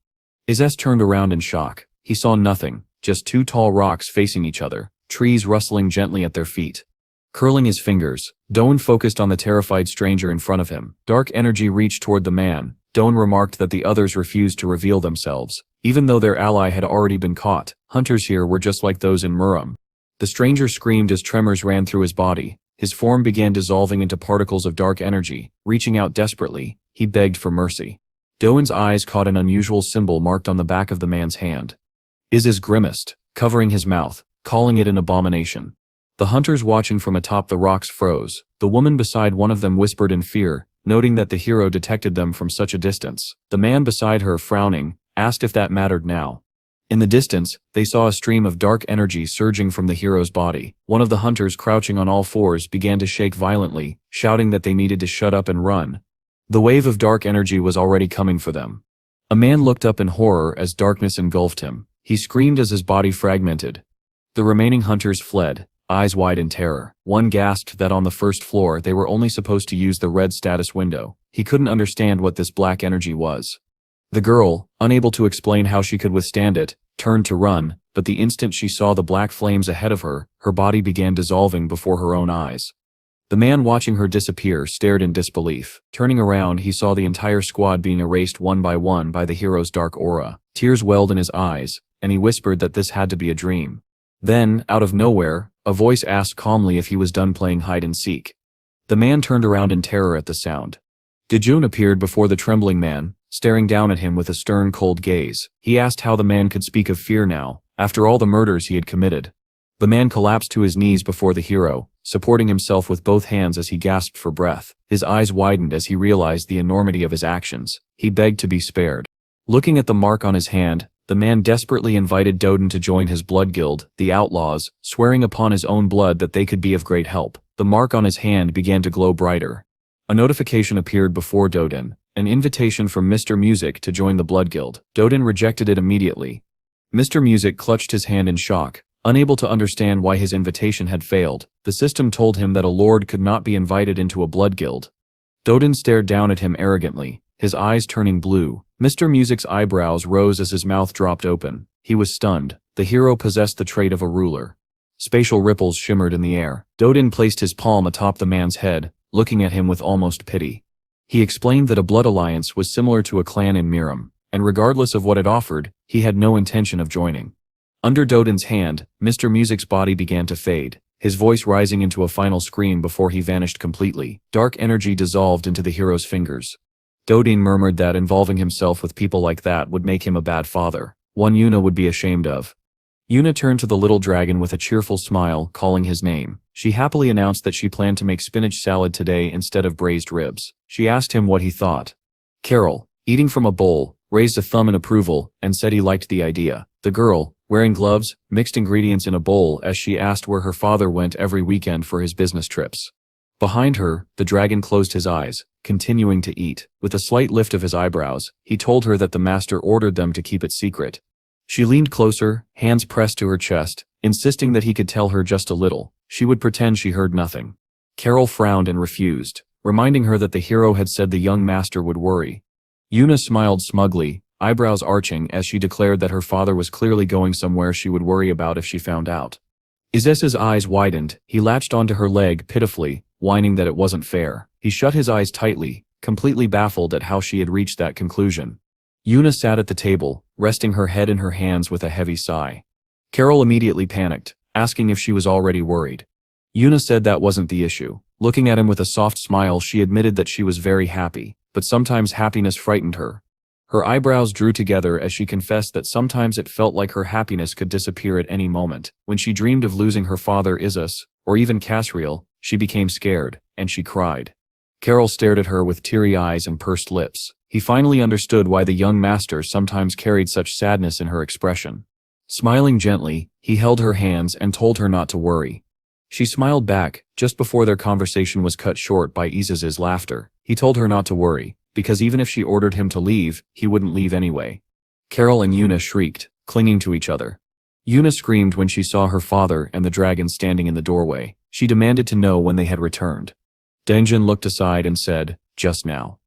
Izas turned around in shock. He saw nothing, just two tall rocks facing each other, trees rustling gently at their feet. Curling his fingers, Duan focused on the terrified stranger in front of him. Dark energy reached toward the man. Duan remarked that the others refused to reveal themselves. Even though their ally had already been caught, hunters here were just like those in Muram. The stranger screamed as tremors ran through his body. His form began dissolving into particles of dark energy. Reaching out desperately, he begged for mercy. Duan's eyes caught an unusual symbol marked on the back of the man's hand. Izas grimaced, covering his mouth, calling it an abomination. The hunters watching from atop the rocks froze. The woman beside one of them whispered in fear, noting that the hero detected them from such a distance. The man beside her, frowning, asked if that mattered now. In the distance, they saw a stream of dark energy surging from the hero's body. One of the hunters, crouching on all fours, began to shake violently, shouting that they needed to shut up and run. The wave of dark energy was already coming for them. A man looked up in horror as darkness engulfed him. He screamed as his body fragmented. The remaining hunters fled, eyes wide in terror. One gasped that on the first floor they were only supposed to use the red status window. He couldn't understand what this black energy was. The girl, unable to explain how she could withstand it, turned to run, but the instant she saw the black flames ahead of her, her body began dissolving before her own eyes. The man watching her disappear stared in disbelief. Turning around, he saw the entire squad being erased one by the hero's dark aura. Tears welled in his eyes, and he whispered that this had to be a dream. Then, out of nowhere, a voice asked calmly if he was done playing hide-and-seek. The man turned around in terror at the sound. Dejun appeared before the trembling man, staring down at him with a stern, cold gaze. He asked how the man could speak of fear now, after all the murders he had committed. The man collapsed to his knees before the hero, supporting himself with both hands as he gasped for breath. His eyes widened as he realized the enormity of his actions. He begged to be spared. Looking at the mark on his hand, the man desperately invited Doden to join his blood guild, the Outlaws, swearing upon his own blood that they could be of great help. The mark on his hand began to glow brighter. A notification appeared before Doden, an invitation from Mr. Music to join the blood guild. Doden rejected it immediately. Mr. Music clutched his hand in shock, unable to understand why his invitation had failed. The system told him that a lord could not be invited into a blood guild. Doden stared down at him arrogantly, his eyes turning blue. Mr. Music's eyebrows rose as his mouth dropped open. He was stunned. The hero possessed the trait of a ruler. Spatial ripples shimmered in the air. Doden placed his palm atop the man's head, looking at him with almost pity. He explained that a blood alliance was similar to a clan in Miram, and regardless of what it offered, he had no intention of joining. Under Doden's hand, Mr. Music's body began to fade, his voice rising into a final scream before he vanished completely. Dark energy dissolved into the hero's fingers. Doden murmured that involving himself with people like that would make him a bad father, one Yuna would be ashamed of. Yuna turned to the little dragon with a cheerful smile, calling his name. She happily announced that she planned to make spinach salad today instead of braised ribs. She asked him what he thought. Carol, eating from a bowl, raised a thumb in approval and said he liked the idea. The girl, wearing gloves, mixed ingredients in a bowl as she asked where her father went every weekend for his business trips. Behind her, the dragon closed his eyes, continuing to eat. With a slight lift of his eyebrows, he told her that the master ordered them to keep it secret. She leaned closer, hands pressed to her chest, insisting that he could tell her just a little. She would pretend she heard nothing. Carol frowned and refused, reminding her that the hero had said the young master would worry. Yuna smiled smugly, eyebrows arching as she declared that her father was clearly going somewhere she would worry about if she found out. Izes's eyes widened. He latched onto her leg pitifully, whining that it wasn't fair. He shut his eyes tightly, completely baffled at how she had reached that conclusion. Yuna sat at the table, resting her head in her hands with a heavy sigh. Carol immediately panicked, asking if she was already worried. Yuna said that wasn't the issue. Looking at him with a soft smile, she admitted that she was very happy, but sometimes happiness frightened her. Her eyebrows drew together as she confessed that sometimes it felt like her happiness could disappear at any moment. When she dreamed of losing her father Isis, or even Casriel, she became scared, and she cried. Carol stared at her with teary eyes and pursed lips. He finally understood why the young master sometimes carried such sadness in her expression. Smiling gently, he held her hands and told her not to worry. She smiled back, just before their conversation was cut short by Izis's laughter. He told her not to worry, because even if she ordered him to leave, he wouldn't leave anyway. Carol and Yuna shrieked, clinging to each other. Yuna screamed when she saw her father and the dragon standing in the doorway. She demanded to know when they had returned. Denjin looked aside and said, "Just now."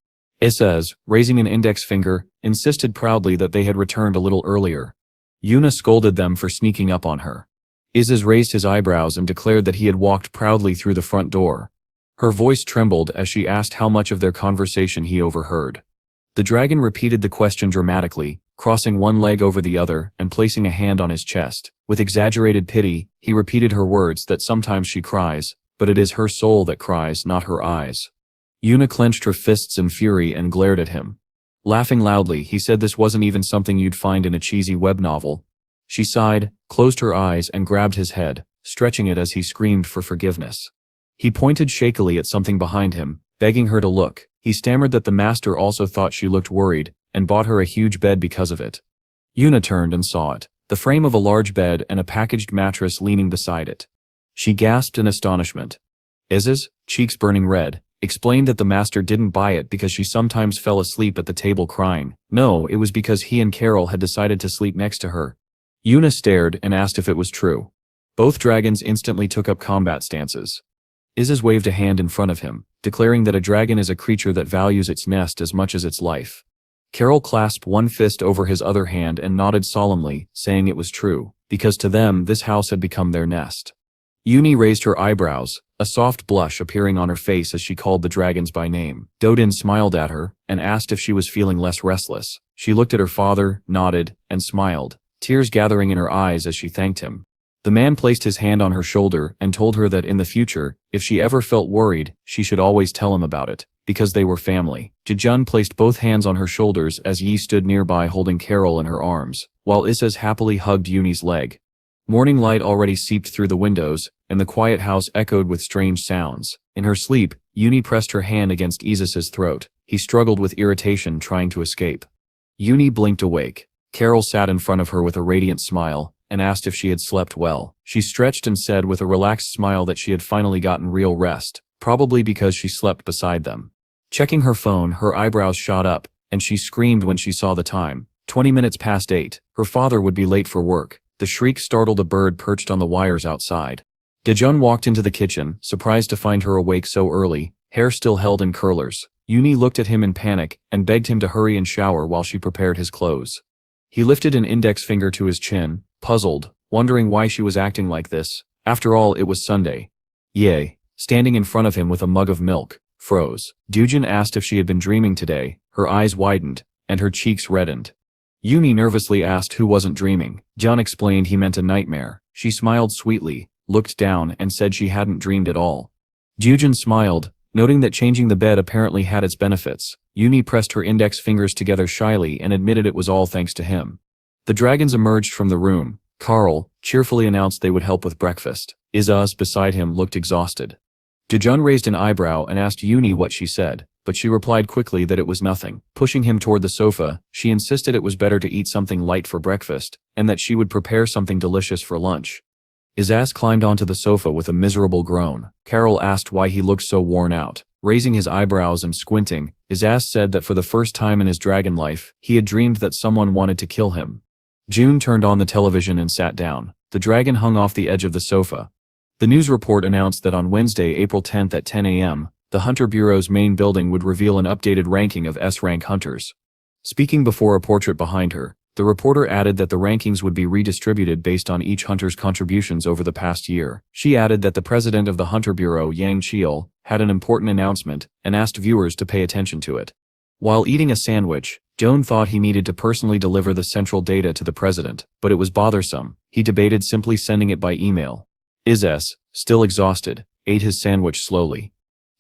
Isis, raising an index finger, insisted proudly that they had returned a little earlier. Yuna scolded them for sneaking up on her. Isis raised his eyebrows and declared that he had walked proudly through the front door. Her voice trembled as she asked how much of their conversation he overheard. The dragon repeated the question dramatically, crossing one leg over the other and placing a hand on his chest. With exaggerated pity, he repeated her words that sometimes she cries, but it is her soul that cries, not her eyes. Yuna clenched her fists in fury and glared at him. Laughing loudly, he said this wasn't even something you'd find in a cheesy web novel. She sighed, closed her eyes and grabbed his head, stretching it as he screamed for forgiveness. He pointed shakily at something behind him, begging her to look. He stammered that the master also thought she looked worried, and bought her a huge bed because of it. Yuna turned and saw it, the frame of a large bed and a packaged mattress leaning beside it. She gasped in astonishment. Isis, cheeks burning red, explained that the master didn't buy it because she sometimes fell asleep at the table crying. No, it was because he and Carol had decided to sleep next to her. Yuna stared and asked if it was true. Both dragons instantly took up combat stances. Isis waved a hand in front of him, declaring that a dragon is a creature that values its nest as much as its life. Carol clasped one fist over his other hand and nodded solemnly, saying it was true, because to them this house had become their nest. Yuni raised her eyebrows, a soft blush appearing on her face as she called the dragons by name. Doden smiled at her, and asked if she was feeling less restless. She looked at her father, nodded, and smiled, tears gathering in her eyes as she thanked him. The man placed his hand on her shoulder and told her that in the future, if she ever felt worried, she should always tell him about it, because they were family. Jejun placed both hands on her shoulders as Yi stood nearby holding Carol in her arms, while Isis happily hugged Yuni's leg. Morning light already seeped through the windows, and the quiet house echoed with strange sounds. In her sleep, Uni pressed her hand against Isis's throat. He struggled with irritation, trying to escape. Uni blinked awake. Carol sat in front of her with a radiant smile, and asked if she had slept well. She stretched and said with a relaxed smile that she had finally gotten real rest, probably because she slept beside them. Checking her phone, her eyebrows shot up, and she screamed when she saw the time. 20 minutes past 8. Her father would be late for work. The shriek startled a bird perched on the wires outside. Dejun walked into the kitchen, surprised to find her awake so early, hair still held in curlers. Uni looked at him in panic, and begged him to hurry and shower while she prepared his clothes. He lifted an index finger to his chin, puzzled, wondering why she was acting like this. After all, it was Sunday. Ye, standing in front of him with a mug of milk, froze. Dujin asked if she had been dreaming today. Her eyes widened, and her cheeks reddened. Uni nervously asked who wasn't dreaming. John explained he meant a nightmare. She smiled sweetly, looked down, and said she hadn't dreamed at all. Dujin smiled, noting that changing the bed apparently had its benefits. Uni pressed her index fingers together shyly and admitted it was all thanks to him. The dragons emerged from the room. Carl cheerfully announced they would help with breakfast. Isaz beside him looked exhausted. Dejun raised an eyebrow and asked Uni what she said, but she replied quickly that it was nothing. Pushing him toward the sofa, she insisted it was better to eat something light for breakfast, and that she would prepare something delicious for lunch. Isaz climbed onto the sofa with a miserable groan. Carol asked why he looked so worn out. Raising his eyebrows and squinting, Isaz said that for the first time in his dragon life, he had dreamed that someone wanted to kill him. June turned on the television and sat down. The dragon hung off the edge of the sofa. The news report announced that on Wednesday, April 10th at 10 a.m., the Hunter Bureau's main building would reveal an updated ranking of S-rank hunters. Speaking before a portrait behind her, the reporter added that the rankings would be redistributed based on each hunter's contributions over the past year. She added that the president of the Hunter Bureau, Yang Cheol, had an important announcement and asked viewers to pay attention to it. While eating a sandwich, Joan thought he needed to personally deliver the central data to the president, but it was bothersome. He debated simply sending it by email. Isaz, still exhausted, ate his sandwich slowly.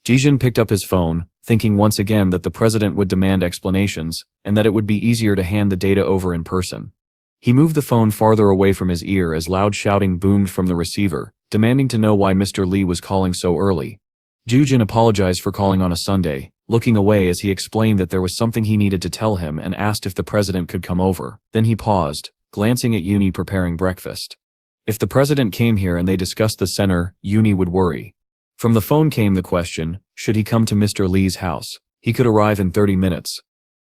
Jijin picked up his phone, thinking once again that the president would demand explanations, and that it would be easier to hand the data over in person. He moved the phone farther away from his ear as loud shouting boomed from the receiver, demanding to know why Mr. Lee was calling so early. Jujin apologized for calling on a Sunday, looking away as he explained that there was something he needed to tell him and asked if the president could come over. Then he paused, glancing at Uni preparing breakfast. If the president came here and they discussed the center, Uni would worry. From the phone came the question, should he come to Mr. Lee's house? He could arrive in 30 minutes.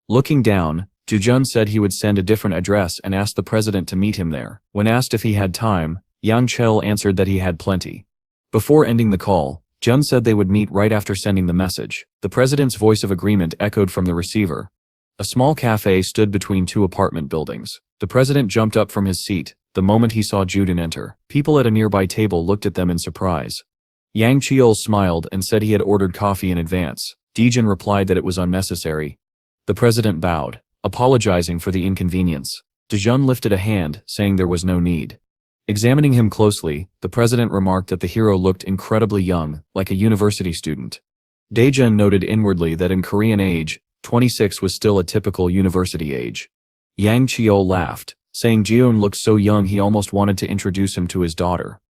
Looking down, Jujun said he would send a different address and ask the president to meet him there. When asked if he had time, Yang Chel answered that he had plenty. Before ending the call, Jun said they would meet right after sending the message. The president's voice of agreement echoed from the receiver. A small cafe stood between two apartment buildings. The president jumped up from his seat the moment he saw Juden enter. People at a nearby table looked at them in surprise. Yang Cheol smiled and said he had ordered coffee in advance. Dijin replied that it was unnecessary. The president bowed, apologizing for the inconvenience. Dejun lifted a hand, saying there was no need. Examining him closely, the president remarked that the hero looked incredibly young, like a university student. Dejun noted inwardly that in Korean age, 26 was still a typical university age. Yang Cheol laughed, saying Jeon looked so young he almost wanted to introduce him to his daughter.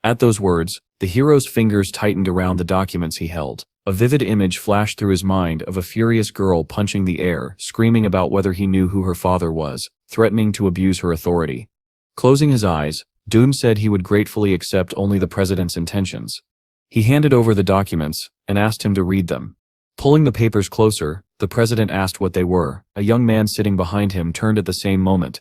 At those words, the hero's fingers tightened around the documents he held. A vivid image flashed through his mind of a furious girl punching the air, screaming about whether he knew who her father was, threatening to abuse her authority. Closing his eyes, Doom said he would gratefully accept only the president's intentions. He handed over the documents and asked him to read them. Pulling the papers closer, the president asked what they were. A young man sitting behind him turned at the same moment.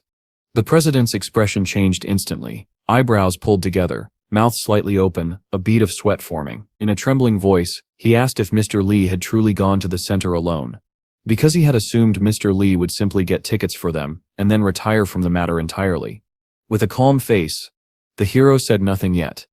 The president's expression changed instantly, eyebrows pulled together, mouth slightly open, a bead of sweat forming. In a trembling voice, he asked if Mr. Lee had truly gone to the center alone. Because he had assumed Mr. Lee would simply get tickets for them, and then retire from the matter entirely. With a calm face, the hero said nothing yet.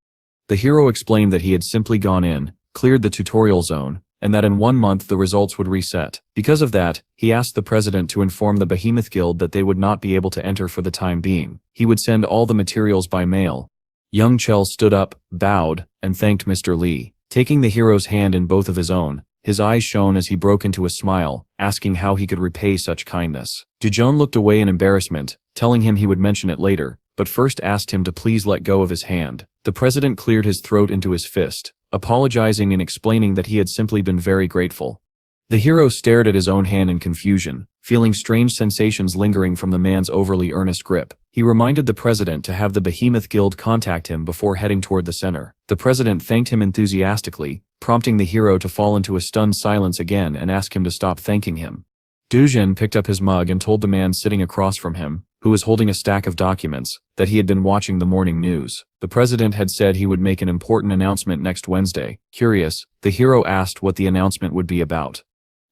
The hero explained that he had simply gone in, cleared the tutorial zone, and that in 1 month the results would reset. Because of that, he asked the president to inform the Behemoth Guild that they would not be able to enter for the time being. He would send all the materials by mail. Young Chel stood up, bowed, and thanked Mr. Lee. Taking the hero's hand in both of his own, his eyes shone as he broke into a smile, asking how he could repay such kindness. Dujun looked away in embarrassment, telling him he would mention it later, but first asked him to please let go of his hand. The president cleared his throat into his fist, apologizing and explaining that he had simply been very grateful. The hero stared at his own hand in confusion, feeling strange sensations lingering from the man's overly earnest grip. He reminded the president to have the Behemoth Guild contact him before heading toward the center. The president thanked him enthusiastically, prompting the hero to fall into a stunned silence again and ask him to stop thanking him. Dujin picked up his mug and told the man sitting across from him, who was holding a stack of documents, that he had been watching the morning news. The president had said he would make an important announcement next Wednesday. Curious, the hero asked what the announcement would be about.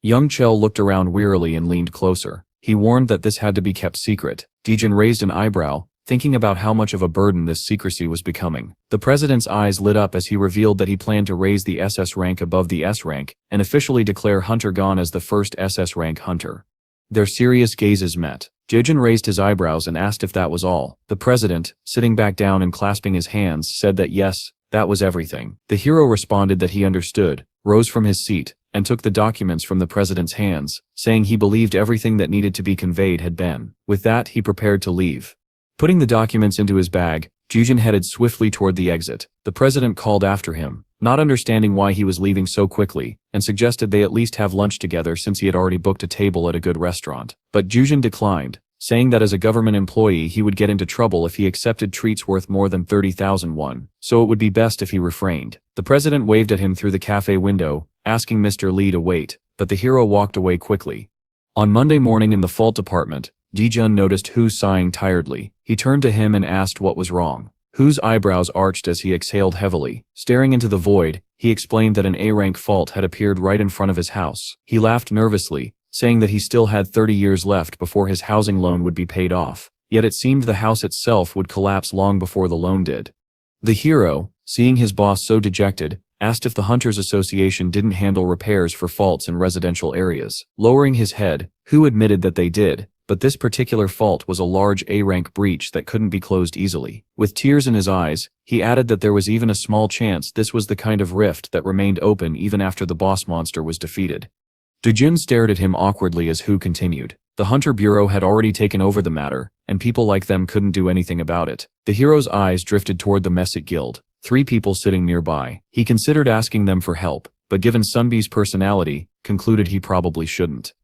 Young Chell looked around wearily and leaned closer. He warned that this had to be kept secret. Dujin raised an eyebrow, thinking about how much of a burden this secrecy was becoming. The president's eyes lit up as he revealed that he planned to raise the SS rank above the S rank and officially declare Hunter Gon as the first SS rank hunter. Their serious gazes met. Dujin raised his eyebrows and asked if that was all. The president, sitting back down and clasping his hands, said that yes, that was everything. The hero responded that he understood, rose from his seat, and took the documents from the president's hands, saying he believed everything that needed to be conveyed had been. With that, he prepared to leave. Putting the documents into his bag, Dujin headed swiftly toward the exit. The president called after him, not understanding why he was leaving so quickly, and suggested they at least have lunch together since he had already booked a table at a good restaurant. But Dujin declined, saying that as a government employee he would get into trouble if he accepted treats worth more than 30,000 won, so it would be best if he refrained. The president waved at him through the cafe window, asking Mr. Lee to wait, but the hero walked away quickly. On Monday morning in the fault department, Dujin noticed Hu sighing tiredly. He turned to him and asked what was wrong. Hu's eyebrows arched as he exhaled heavily. Staring into the void, he explained that an A-rank fault had appeared right in front of his house. He laughed nervously, saying that he still had 30 years left before his housing loan would be paid off, yet it seemed the house itself would collapse long before the loan did. The hero, seeing his boss so dejected, asked if the Hunters Association didn't handle repairs for faults in residential areas. Lowering his head, Hu admitted that they did, but this particular fault was a large A-rank breach that couldn't be closed easily. With tears in his eyes, he added that there was even a small chance this was the kind of rift that remained open even after the boss monster was defeated. Dujin stared at him awkwardly as Hu continued. The Hunter Bureau had already taken over the matter, and people like them couldn't do anything about it. The hero's eyes drifted toward the Message Guild, 3 people sitting nearby. He considered asking them for help, but given Sunbi's personality, concluded he probably shouldn't.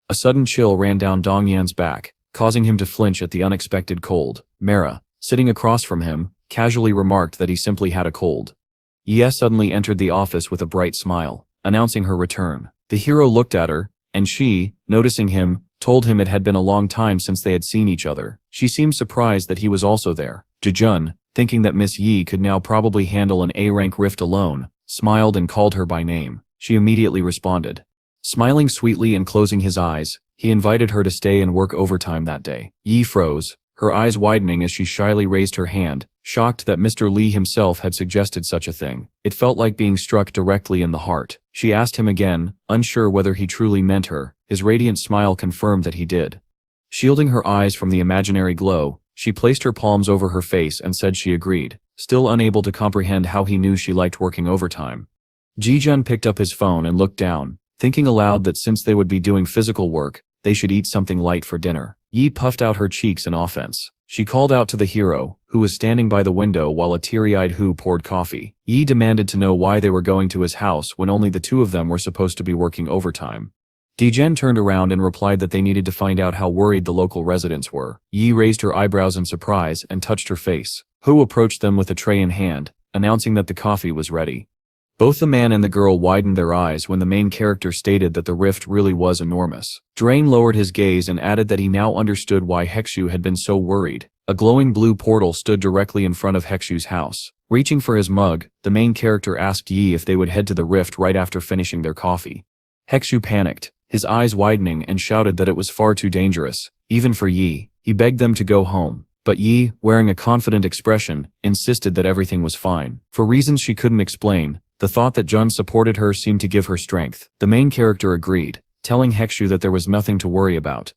A sudden chill ran down Dongyan's back, causing him to flinch at the unexpected cold. Mara, sitting across from him, casually remarked that he simply had a cold. Ye suddenly entered the office with a bright smile, announcing her return. The hero looked at her, and she, noticing him, told him it had been a long time since they had seen each other. She seemed surprised that he was also there. Dujin, thinking that Miss Yi could now probably handle an A-rank rift alone, smiled and called her by name. She immediately responded. Smiling sweetly and closing his eyes, he invited her to stay and work overtime that day. Yi froze, her eyes widening as she shyly raised her hand, shocked that Mr. Lee himself had suggested such a thing. It felt like being struck directly in the heart. She asked him again, unsure whether he truly meant her. His radiant smile confirmed that he did. Shielding her eyes from the imaginary glow, she placed her palms over her face and said she agreed, still unable to comprehend how he knew she liked working overtime. Ji-jun picked up his phone and looked down, thinking aloud that since they would be doing physical work, they should eat something light for dinner. Yi puffed out her cheeks in offense. She called out to the hero, who was standing by the window while a teary-eyed Hu poured coffee. Yi demanded to know why they were going to his house when only the 2 of them were supposed to be working overtime. Dujin turned around and replied that they needed to find out how worried the local residents were. Yi raised her eyebrows in surprise and touched her face. Hu approached them with a tray in hand, announcing that the coffee was ready. Both the man and the girl widened their eyes when the main character stated that the rift really was enormous. Drain lowered his gaze and added that he now understood why Hexu had been so worried. A glowing blue portal stood directly in front of Hexu's house. Reaching for his mug, the main character asked Yi if they would head to the rift right after finishing their coffee. Hexu panicked, his eyes widening, and shouted that it was far too dangerous, even for Yi. He begged them to go home. But Yi, wearing a confident expression, insisted that everything was fine. For reasons she couldn't explain, the thought that Jun supported her seemed to give her strength. The main character agreed, telling Hexu that there was nothing to worry about.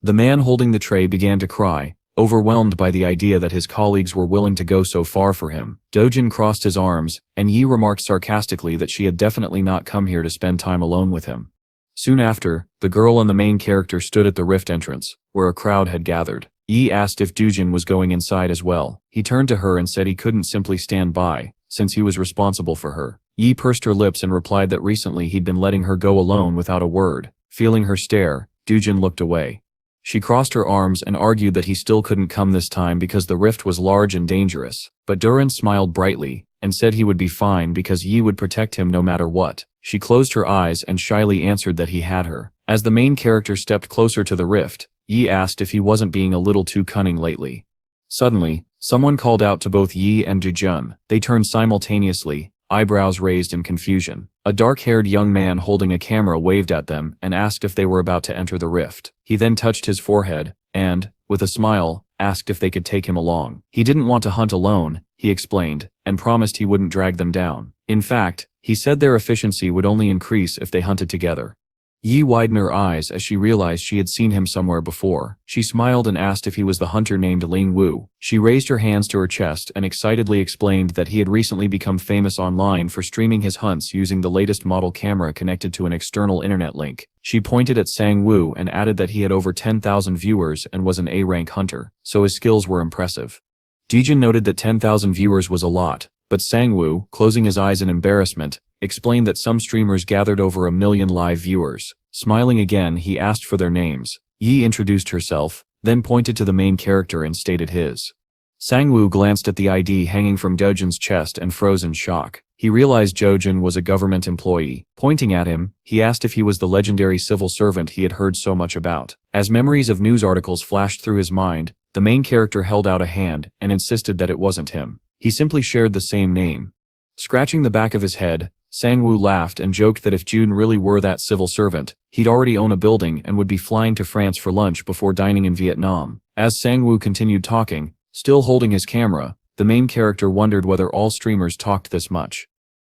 The man holding the tray began to cry, overwhelmed by the idea that his colleagues were willing to go so far for him. Dojin crossed his arms, and Yi remarked sarcastically that she had definitely not come here to spend time alone with him. Soon after, the girl and the main character stood at the rift entrance, where a crowd had gathered. Yi asked if Dujin was going inside as well. He turned to her and said he couldn't simply stand by, since he was responsible for her. Yi pursed her lips and replied that recently he'd been letting her go alone without a word. Feeling her stare, Dujin looked away. She crossed her arms and argued that he still couldn't come this time because the rift was large and dangerous, but Duran smiled brightly and said he would be fine because Yi would protect him no matter what. She closed her eyes and shyly answered that he had her. As the main character stepped closer to the rift, Yi asked if he wasn't being a little too cunning lately. Suddenly, someone called out to both Yi and Dujun. They turned simultaneously, eyebrows raised in confusion. A dark-haired young man holding a camera waved at them and asked if they were about to enter the rift. He then touched his forehead and, with a smile, asked if they could take him along. He didn't want to hunt alone, he explained, and promised he wouldn't drag them down. In fact, he said their efficiency would only increase if they hunted together. Yi widened her eyes as she realized she had seen him somewhere before. She smiled and asked if he was the hunter named Ling Wu. She raised her hands to her chest and excitedly explained that he had recently become famous online for streaming his hunts using the latest model camera connected to an external internet link. She pointed at Sang Wu and added that he had over 10,000 viewers and was an A-rank hunter, so his skills were impressive. Dejin noted that 10,000 viewers was a lot, but Sang Wu, closing his eyes in embarrassment, explained that some streamers gathered over 1 million live viewers. Smiling again, he asked for their names. Yi introduced herself, then pointed to the main character and stated his. Sang Wu glanced at the ID hanging from Dojin's chest and froze in shock. He realized Dojin was a government employee. Pointing at him, he asked if he was the legendary civil servant he had heard so much about. As memories of news articles flashed through his mind, the main character held out a hand and insisted that it wasn't him. He simply shared the same name. Scratching the back of his head, Sang Wu laughed and joked that if June really were that civil servant, he'd already own a building and would be flying to France for lunch before dining in Vietnam. As Sang Wu continued talking, still holding his camera, the main character wondered whether all streamers talked this much.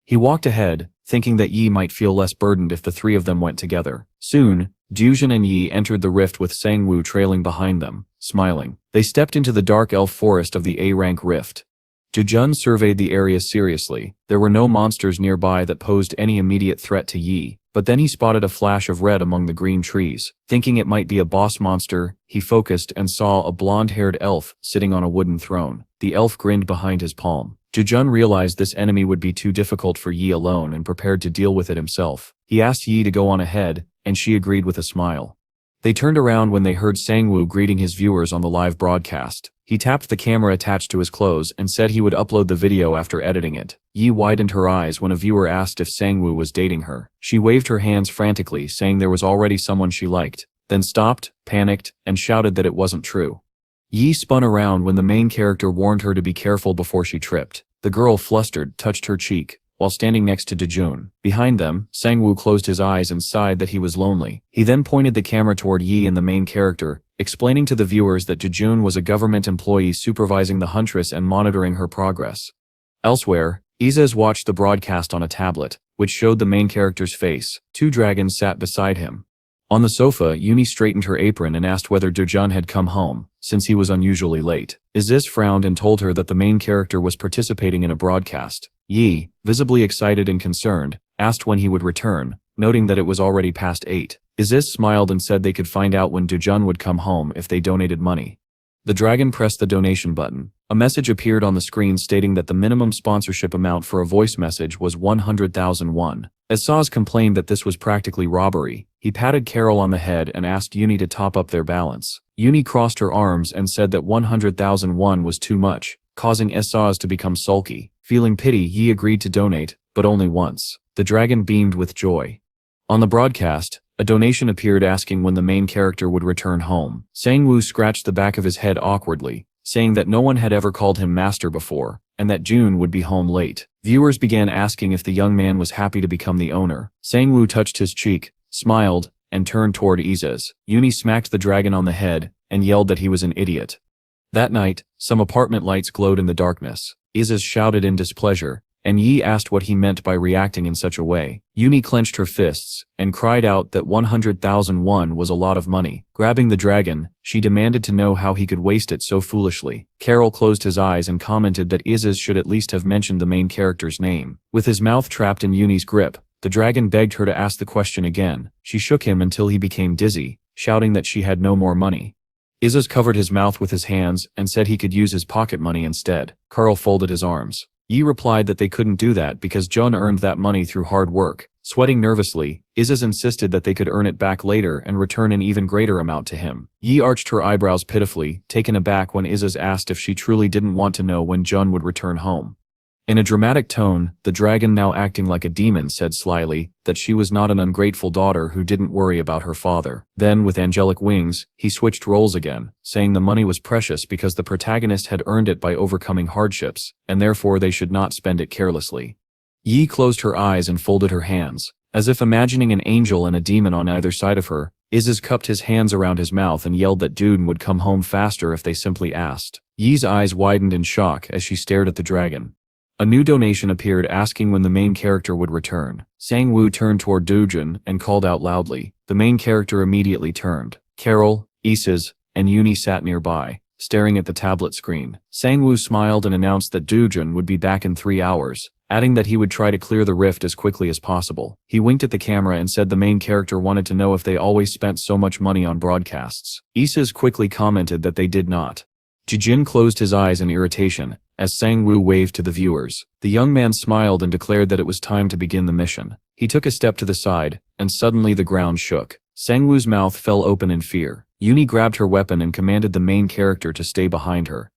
He walked ahead, thinking that Yi might feel less burdened if the three of them went together. Soon, Dujin and Yi entered the rift with Sang Wu trailing behind them, smiling. They stepped into the dark elf forest of the A-rank rift. Dujun surveyed the area seriously. There were no monsters nearby that posed any immediate threat to Yi, but then he spotted a flash of red among the green trees. Thinking it might be a boss monster, he focused and saw a blonde-haired elf sitting on a wooden throne. The elf grinned behind his palm. Dujun realized this enemy would be too difficult for Yi alone and prepared to deal with it himself. He asked Yi to go on ahead, and she agreed with a smile. They turned around when they heard Sang Wu greeting his viewers on the live broadcast. He tapped the camera attached to his clothes and said he would upload the video after editing it. Yi widened her eyes when a viewer asked if Sang Wu was dating her. She waved her hands frantically, saying there was already someone she liked, then stopped, panicked, and shouted that it wasn't true. Yi spun around when the main character warned her to be careful before she tripped. The girl, flustered, touched her cheek, while standing next to Dejun. Behind them, Sang Wu closed his eyes and sighed that he was lonely. He then pointed the camera toward Yi and the main character, explaining to the viewers that Dejun was a government employee supervising the huntress and monitoring her progress. Elsewhere, Izez watched the broadcast on a tablet, which showed the main character's face. 2 dragons sat beside him. On the sofa, Uni straightened her apron and asked whether Dejun had come home, since he was unusually late. Izez frowned and told her that the main character was participating in a broadcast. Yi, visibly excited and concerned, asked when he would return, noting that it was already past 8. Izez smiled and said they could find out when Dejun would come home if they donated money. The dragon pressed the donation button. A message appeared on the screen stating that the minimum sponsorship amount for a voice message was 100,000 won. Saz complained that this was practically robbery. He patted Carol on the head and asked Uni to top up their balance. Uni crossed her arms and said that 100,000 won was too much, causing Saz to become sulky. Feeling pity, Yi agreed to donate, but only once. The dragon beamed with joy. On the broadcast, a donation appeared asking when the main character would return home. Sang Wu scratched the back of his head awkwardly, saying that no one had ever called him master before, and that June would be home late. Viewers began asking if the young man was happy to become the owner. Sang Wu touched his cheek, smiled, and turned toward Izez. Uni smacked the dragon on the head and yelled that he was an idiot. That night, some apartment lights glowed in the darkness. Izez shouted in displeasure, and Yi asked what he meant by reacting in such a way. Uni clenched her fists and cried out that 100,000 won was a lot of money. Grabbing the dragon, she demanded to know how he could waste it so foolishly. Carol closed his eyes and commented that Izez should at least have mentioned the main character's name. With his mouth trapped in Uni's grip, the dragon begged her to ask the question again. She shook him until he became dizzy, shouting that she had no more money. Izus covered his mouth with his hands and said he could use his pocket money instead. Carl folded his arms. Yi replied that they couldn't do that because Jun earned that money through hard work. Sweating nervously, Izus insisted that they could earn it back later and return an even greater amount to him. Yi arched her eyebrows pitifully, taken aback when Izus asked if she truly didn't want to know when Jun would return home. In a dramatic tone, the dragon, now acting like a demon, said slyly that she was not an ungrateful daughter who didn't worry about her father. Then, with angelic wings, he switched roles again, saying the money was precious because the protagonist had earned it by overcoming hardships, and therefore they should not spend it carelessly. Yi closed her eyes and folded her hands, as if imagining an angel and a demon on either side of her. Izus cupped his hands around his mouth and yelled that Dune would come home faster if they simply asked. Yi's eyes widened in shock as she stared at the dragon. A new donation appeared asking when the main character would return. Sang-woo turned toward Dujun and called out loudly. The main character immediately turned. Carol, Isis, and Uni sat nearby, staring at the tablet screen. Sang-woo smiled and announced that Dujun would be back in 3 hours, adding that he would try to clear the rift as quickly as possible. He winked at the camera and said the main character wanted to know if they always spent so much money on broadcasts. Isis quickly commented that they did not. Jijin closed his eyes in irritation as Sang-woo waved to the viewers. The young man smiled and declared that it was time to begin the mission. He took a step to the side, and suddenly the ground shook. Sang-woo's mouth fell open in fear. Uni grabbed her weapon and commanded the main character to stay behind her.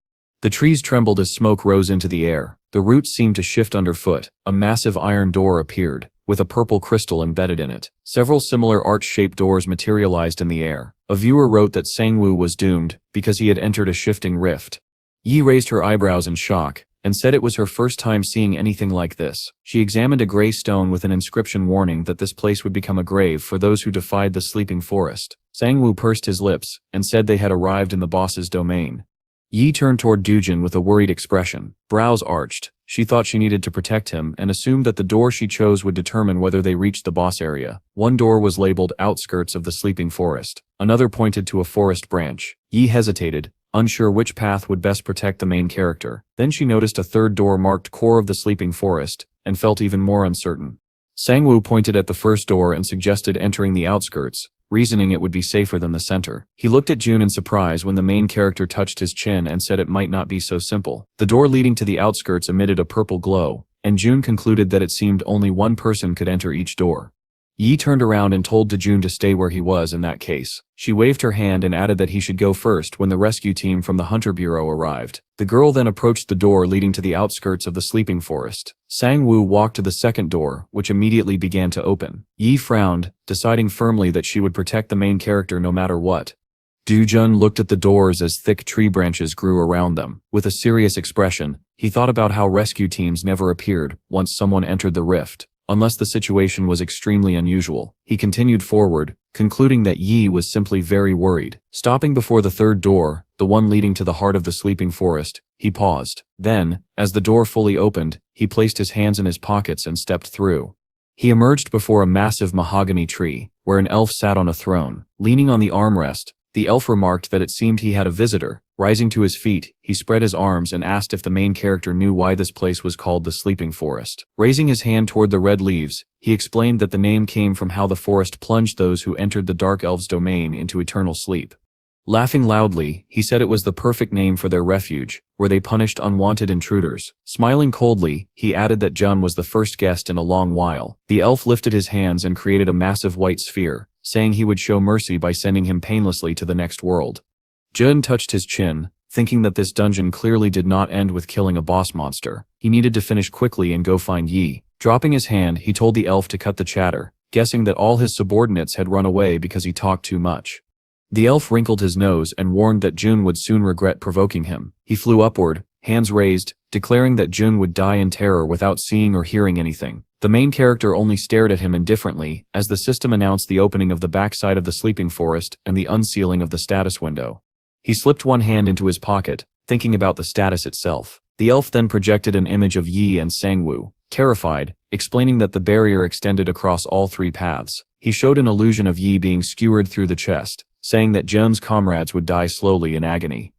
The trees trembled as smoke rose into the air. The roots seemed to shift underfoot. A massive iron door appeared, with a purple crystal embedded in it. Several similar arch-shaped doors materialized in the air. A viewer wrote that Sang-woo was doomed because he had entered a shifting rift. Yi raised her eyebrows in shock and said it was her first time seeing anything like this. She examined a gray stone with an inscription warning that this place would become a grave for those who defied the sleeping forest. Sang-woo pursed his lips and said they had arrived in the boss's domain. Yi turned toward Dujin with a worried expression. Brows arched. She thought she needed to protect him and assumed that the door she chose would determine whether they reached the boss area. One door was labeled Outskirts of the Sleeping Forest. Another pointed to a forest branch. Yi hesitated, unsure which path would best protect the main character. Then she noticed a third door marked Core of the Sleeping Forest, and felt even more uncertain. Sang-woo pointed at the first door and suggested entering the outskirts, reasoning it would be safer than the center. He looked at June in surprise when the main character touched his chin and said it might not be so simple. The door leading to the outskirts emitted a purple glow, and June concluded that it seemed only one person could enter each door. Yi turned around and told June to stay where he was in that case. She waved her hand and added that he should go first when the rescue team from the Hunter Bureau arrived. The girl then approached the door leading to the outskirts of the sleeping forest. Sang-woo walked to the second door, which immediately began to open. Yi frowned, deciding firmly that she would protect the main character no matter what. Dujun looked at the doors as thick tree branches grew around them. With a serious expression, he thought about how rescue teams never appeared once someone entered the rift. Unless the situation was extremely unusual. He continued forward, concluding that Yi was simply very worried. Stopping before the third door, the one leading to the heart of the sleeping forest, he paused. Then, as the door fully opened, he placed his hands in his pockets and stepped through. He emerged before a massive mahogany tree, where an elf sat on a throne. Leaning on the armrest, the elf remarked that it seemed he had a visitor. Rising to his feet, he spread his arms and asked if the main character knew why this place was called the Sleeping Forest. Raising his hand toward the red leaves, he explained that the name came from how the forest plunged those who entered the Dark Elves' domain into eternal sleep. Laughing loudly, he said it was the perfect name for their refuge, where they punished unwanted intruders. Smiling coldly, he added that Jun was the first guest in a long while. The elf lifted his hands and created a massive white sphere, saying he would show mercy by sending him painlessly to the next world. Jun touched his chin, thinking that this dungeon clearly did not end with killing a boss monster. He needed to finish quickly and go find Yi. Dropping his hand, he told the elf to cut the chatter, guessing that all his subordinates had run away because he talked too much. The elf wrinkled his nose and warned that Jun would soon regret provoking him. He flew upward, hands raised, declaring that Jun would die in terror without seeing or hearing anything. The main character only stared at him indifferently as the system announced the opening of the backside of the sleeping forest and the unsealing of the status window. He slipped one hand into his pocket, thinking about the status itself. The elf then projected an image of Yi and Sang-woo, terrified, explaining that the barrier extended across all three paths. He showed an illusion of Yi being skewered through the chest, saying that Jun's comrades would die slowly in agony.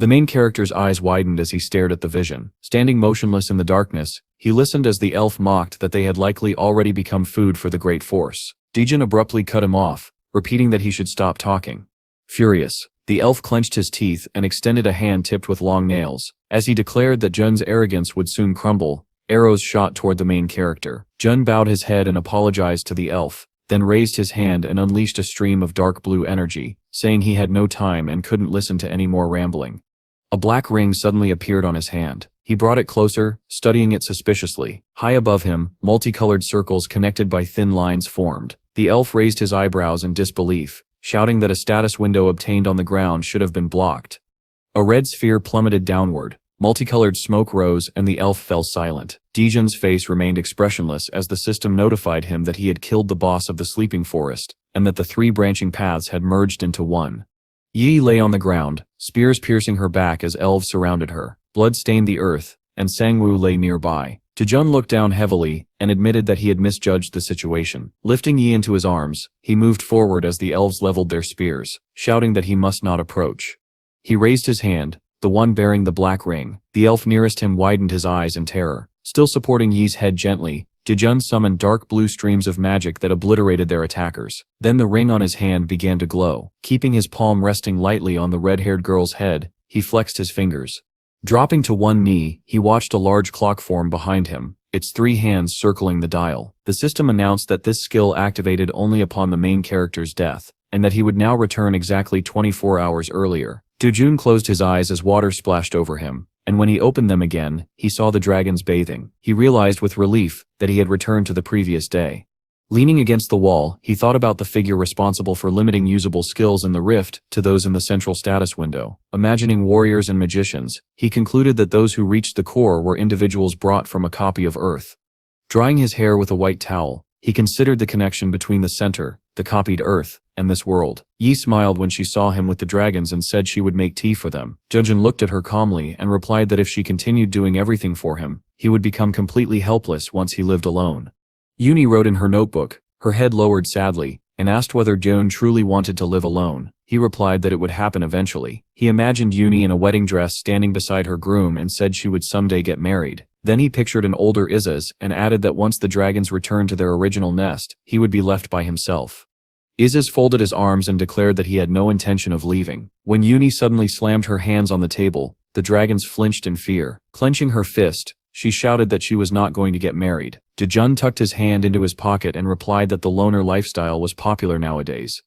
The main character's eyes widened as he stared at the vision. Standing motionless in the darkness, he listened as the elf mocked that they had likely already become food for the great force. Dejin abruptly cut him off, repeating that he should stop talking. Furious, The elf clenched his teeth and extended a hand tipped with long nails. As he declared that Jun's arrogance would soon crumble, arrows shot toward the main character. Jun bowed his head and apologized to the elf, then raised his hand and unleashed a stream of dark blue energy, saying he had no time and couldn't listen to any more rambling. A black ring suddenly appeared on his hand. He brought it closer, studying it suspiciously. High above him, multicolored circles connected by thin lines formed. The elf raised his eyebrows in disbelief, shouting that a status window obtained on the ground should have been blocked. A red sphere plummeted downward. Multicolored smoke rose and the elf fell silent. Dijun's face remained expressionless as the system notified him that he had killed the boss of the sleeping forest, and that the three branching paths had merged into one. Yi lay on the ground, spears piercing her back as elves surrounded her. Blood stained the earth, and Sangwoo lay nearby. Dijun looked down heavily and admitted that he had misjudged the situation. Lifting Yi into his arms, he moved forward as the elves leveled their spears, shouting that he must not approach. He raised his hand, the one bearing the black ring. The elf nearest him widened his eyes in terror. Still supporting Yi's head gently, Dijun summoned dark blue streams of magic that obliterated their attackers. Then the ring on his hand began to glow. Keeping his palm resting lightly on the red-haired girl's head, he flexed his fingers. Dropping to one knee, he watched a large clock form behind him, its 3 hands circling the dial. The system announced that this skill activated only upon the main character's death, and that he would now return exactly 24 hours earlier. Dijun closed his eyes as water splashed over him, and when he opened them again, he saw the dragons bathing. He realized with relief that he had returned to the previous day. Leaning against the wall, he thought about the figure responsible for limiting usable skills in the rift to those in the central status window. Imagining warriors and magicians, he concluded that those who reached the core were individuals brought from a copy of Earth. Drying his hair with a white towel, he considered the connection between the center, the copied Earth, and this world. Yi smiled when she saw him with the dragons and said she would make tea for them. Jujun looked at her calmly and replied that if she continued doing everything for him, he would become completely helpless once he lived alone. Yuni wrote in her notebook, her head lowered sadly, and asked whether Jun truly wanted to live alone. He replied that it would happen eventually. He imagined Yuni in a wedding dress standing beside her groom and said she would someday get married. Then he pictured an older Izzas and added that once the dragons returned to their original nest, he would be left by himself. Izzas folded his arms and declared that he had no intention of leaving. When Yuni suddenly slammed her hands on the table, the dragons flinched in fear. Clenching her fist, she shouted that she was not going to get married. Dijun tucked his hand into his pocket and replied that the loner lifestyle was popular nowadays.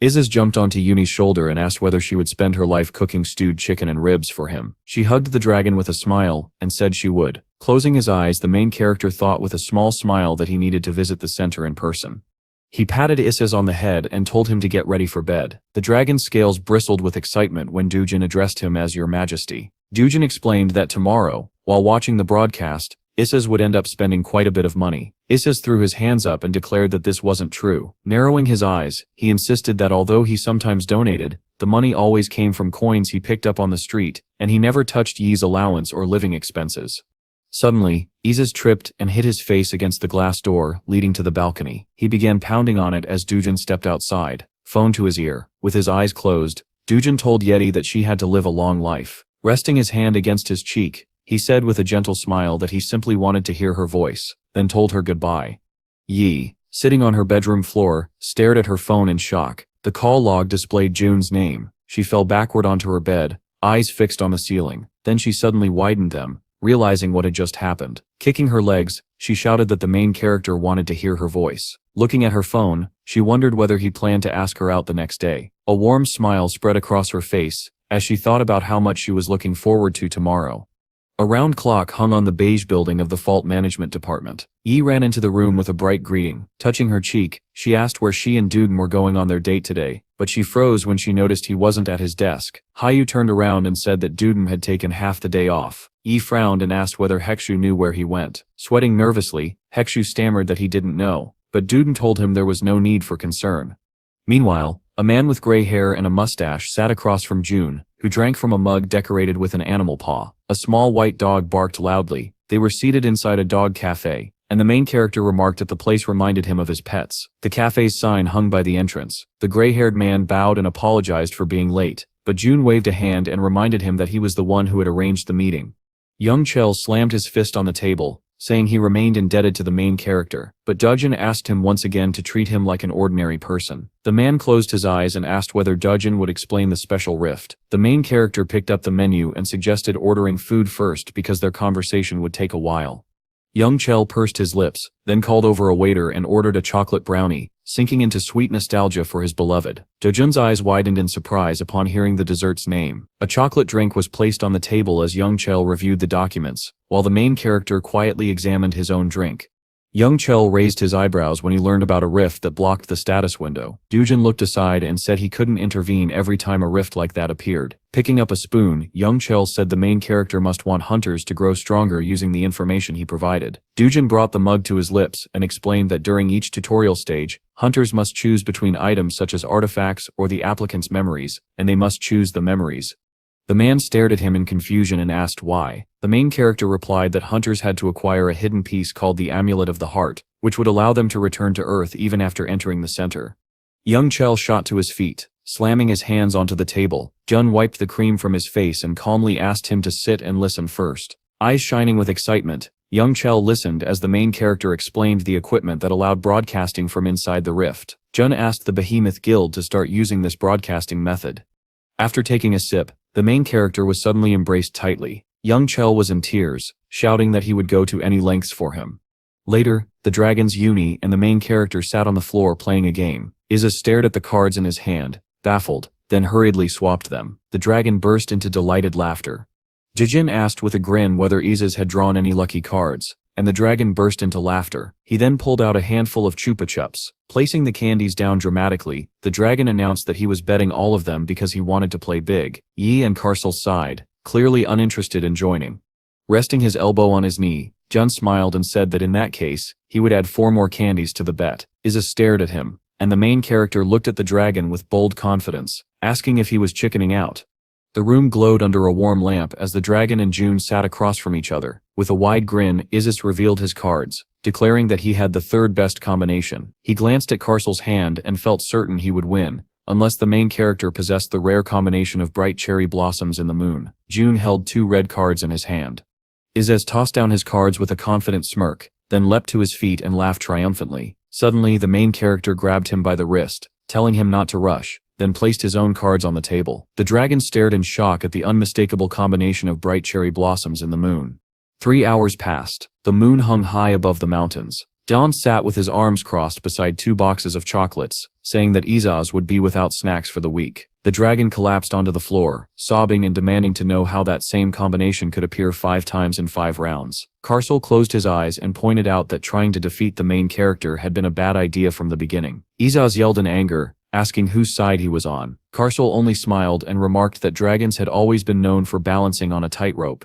Izzas jumped onto Yuni's shoulder and asked whether she would spend her life cooking stewed chicken and ribs for him. She hugged the dragon with a smile and said she would. Closing his eyes, the main character thought with a small smile that he needed to visit the center in person. He patted Izzas on the head and told him to get ready for bed. The dragon's scales bristled with excitement when Dujun addressed him as Your Majesty. Dujun explained that tomorrow, while watching the broadcast, Izzas would end up spending quite a bit of money. Izzas threw his hands up and declared that this wasn't true. Narrowing his eyes, he insisted that although he sometimes donated, the money always came from coins he picked up on the street, and he never touched Yi's allowance or living expenses. Suddenly, Izzas tripped and hit his face against the glass door leading to the balcony. He began pounding on it as Dujun stepped outside, phone to his ear. With his eyes closed, Dujun told Yeti that she had to live a long life. Resting his hand against his cheek, he said with a gentle smile that he simply wanted to hear her voice, then told her goodbye. Yi, sitting on her bedroom floor, stared at her phone in shock. The call log displayed Jun's name. She fell backward onto her bed, eyes fixed on the ceiling. Then she suddenly widened them, realizing what had just happened. Kicking her legs, she shouted that the main character wanted to hear her voice. Looking at her phone, she wondered whether he planned to ask her out the next day. A warm smile spread across her face as she thought about how much she was looking forward to tomorrow. A round clock hung on the beige building of the fault management department. Yi ran into the room with a bright greeting. Touching her cheek, she asked where she and Duden were going on their date today, but she froze when she noticed he wasn't at his desk. Hayu turned around and said that Duden had taken half the day off. Yi frowned and asked whether Hekshu knew where he went. Sweating nervously, Hekshu stammered that he didn't know, but Duden told him there was no need for concern. Meanwhile, a man with gray hair and a mustache sat across from June, who drank from a mug decorated with an animal paw. A small white dog barked loudly. They were seated inside a dog cafe, and the main character remarked that the place reminded him of his pets. The cafe's sign hung by the entrance. The gray-haired man bowed and apologized for being late, but June waved a hand and reminded him that he was the one who had arranged the meeting. Young Chell slammed his fist on the table, saying he remained indebted to the main character, but Dojin asked him once again to treat him like an ordinary person. The man closed his eyes and asked whether Dojin would explain the special rift. The main character picked up the menu and suggested ordering food first because their conversation would take a while. Young Chell pursed his lips, then called over a waiter and ordered a chocolate brownie, sinking into sweet nostalgia for his beloved. Dojun's eyes widened in surprise upon hearing the dessert's name. A chocolate drink was placed on the table as Young Chell reviewed the documents, while the main character quietly examined his own drink. Young Chell raised his eyebrows when he learned about a rift that blocked the status window. Dojun looked aside and said he couldn't intervene every time a rift like that appeared. Picking up a spoon, Young Chell said the main character must want hunters to grow stronger using the information he provided. Dojun brought the mug to his lips and explained that during each tutorial stage, hunters must choose between items such as artifacts or the applicant's memories, and they must choose the memories. The man stared at him in confusion and asked why. The main character replied that hunters had to acquire a hidden piece called the Amulet of the Heart, which would allow them to return to Earth even after entering the center. Young Chell shot to his feet, slamming his hands onto the table. Jun wiped the cream from his face and calmly asked him to sit and listen first. Eyes shining with excitement, Young Chell listened as the main character explained the equipment that allowed broadcasting from inside the rift. Jun asked the Behemoth Guild to start using this broadcasting method. After taking a sip, the main character was suddenly embraced tightly. Young Chell was in tears, shouting that he would go to any lengths for him. Later, the dragons Uni and the main character sat on the floor playing a game. Iza stared at the cards in his hand, baffled, then hurriedly swapped them. The dragon burst into delighted laughter. Jijin asked with a grin whether Iza's had drawn any lucky cards, and the dragon burst into laughter. He then pulled out a handful of Chupa Chups. Placing the candies down dramatically, the dragon announced that he was betting all of them because he wanted to play big. Yi and Carcel sighed, clearly uninterested in joining. Resting his elbow on his knee, Jun smiled and said that in that case, he would add 4 more candies to the bet. Iza stared at him, and the main character looked at the dragon with bold confidence, asking if he was chickening out. The room glowed under a warm lamp as the dragon and June sat across from each other. With a wide grin, Isis revealed his cards, declaring that he had the third best combination. He glanced at Carcel's hand and felt certain he would win, unless the main character possessed the rare combination of bright cherry blossoms in the moon. June held 2 red cards in his hand. Isis tossed down his cards with a confident smirk, then leapt to his feet and laughed triumphantly. Suddenly, the main character grabbed him by the wrist, telling him not to rush, then placed his own cards on the table. The dragon stared in shock at the unmistakable combination of bright cherry blossoms in the moon. 3 hours passed. The moon hung high above the mountains. Don sat with his arms crossed beside 2 boxes of chocolates, saying that Izaz would be without snacks for the week. The dragon collapsed onto the floor, sobbing and demanding to know how that same combination could appear 5 times in 5 rounds. Carcel closed his eyes and pointed out that trying to defeat the main character had been a bad idea from the beginning. Izaz yelled in anger, asking whose side he was on. Carcel only smiled and remarked that dragons had always been known for balancing on a tightrope.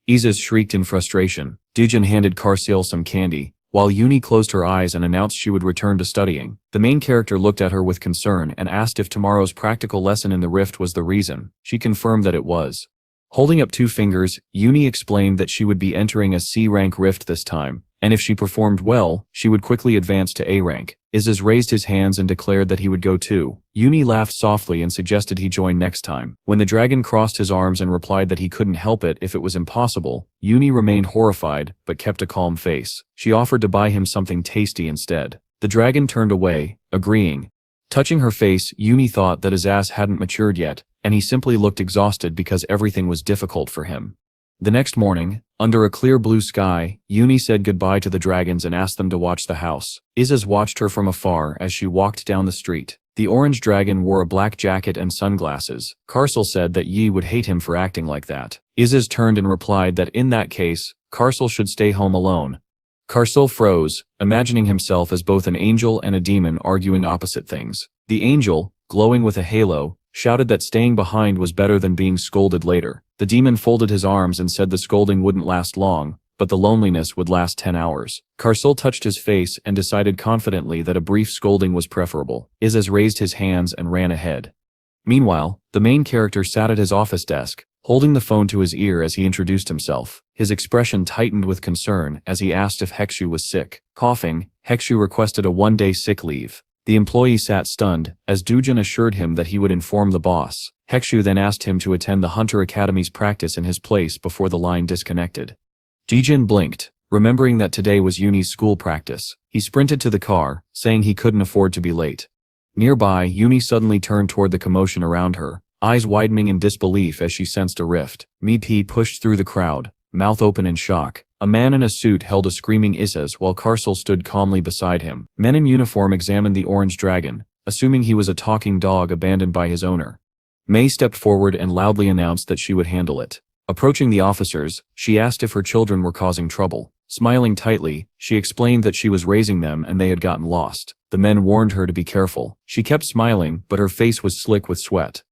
Izaz shrieked in frustration. Dujin handed Carcel some candy, while Uni closed her eyes and announced she would return to studying. The main character looked at her with concern and asked if tomorrow's practical lesson in the rift was the reason. She confirmed that it was. Holding up 2 fingers, Uni explained that she would be entering a C-rank rift this time, and if she performed well, she would quickly advance to A rank. Izaz raised his hands and declared that he would go too. Uni laughed softly and suggested he join next time. When the dragon crossed his arms and replied that he couldn't help it if it was impossible, Uni remained horrified but kept a calm face. She offered to buy him something tasty instead. The dragon turned away, agreeing. Touching her face, Uni thought that his ass hadn't matured yet, and he simply looked exhausted because everything was difficult for him. The next morning, under a clear blue sky, Uni said goodbye to the dragons and asked them to watch the house. Izaz watched her from afar as she walked down the street. The orange dragon wore a black jacket and sunglasses. Carcel said that Yi would hate him for acting like that. Izaz turned and replied that in that case, Carcel should stay home alone. Carcel froze, imagining himself as both an angel and a demon arguing opposite things. The angel, glowing with a halo, shouted that staying behind was better than being scolded later. The demon folded his arms and said the scolding wouldn't last long, but the loneliness would last 10 hours. Carcel touched his face and decided confidently that a brief scolding was preferable. Izaz raised his hands and ran ahead. Meanwhile, the main character sat at his office desk, holding the phone to his ear as he introduced himself. His expression tightened with concern as he asked if Hexu was sick. Coughing, Hexu requested a 1-day sick leave. The employee sat stunned, as Dujin assured him that he would inform the boss. Hexu then asked him to attend the Hunter Academy's practice in his place before the line disconnected. Dujin blinked, Remembering that today was Yuni's school practice, he sprinted to the car, saying he couldn't afford to be late. Nearby, Yuni suddenly turned toward the commotion around her, eyes widening in disbelief as she sensed a rift. Mi-P pushed through the crowd, mouth open in shock. A man in a suit held a screaming Ises while Karsel stood calmly beside him. Men in uniform examined the orange dragon, assuming he was a talking dog abandoned by his owner. May stepped forward and loudly announced that she would handle it. Approaching the officers, she asked if her children were causing trouble. Smiling tightly, she explained that she was raising them and they had gotten lost. The men warned her to be careful. She kept smiling, but her face was slick with sweat.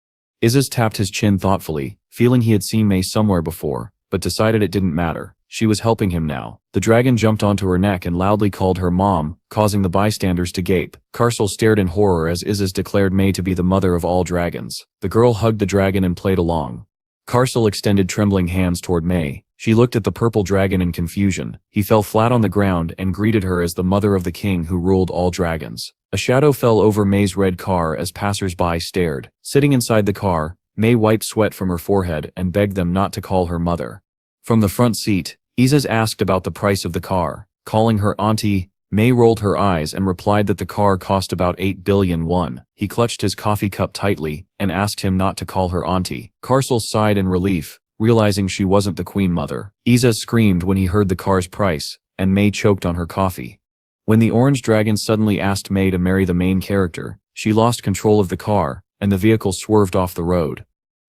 Ises tapped his chin thoughtfully, feeling he had seen May somewhere before, but decided it didn't matter. She was helping him now. The dragon jumped onto her neck and loudly called her mom, causing the bystanders to gape. Karsel stared in horror as Ises declared May to be the mother of all dragons. The girl hugged the dragon and played along. Karsel extended trembling hands toward May. She looked at the purple dragon in confusion. He fell flat on the ground and greeted her as the mother of the king who ruled all dragons. A shadow fell over May's red car as passers-by stared. Sitting inside the car, May wiped sweat from her forehead and begged them not to call her mother. From the front seat, Ises asked about the price of the car. Calling her auntie, May rolled her eyes and replied that the car cost about 8 billion won. He clutched his coffee cup tightly and asked him not to call her auntie. Karsel sighed in relief, realizing she wasn't the queen mother. Ises screamed when he heard the car's price, and May choked on her coffee. When the orange dragon suddenly asked May to marry the main character, she lost control of the car, and the vehicle swerved off the road.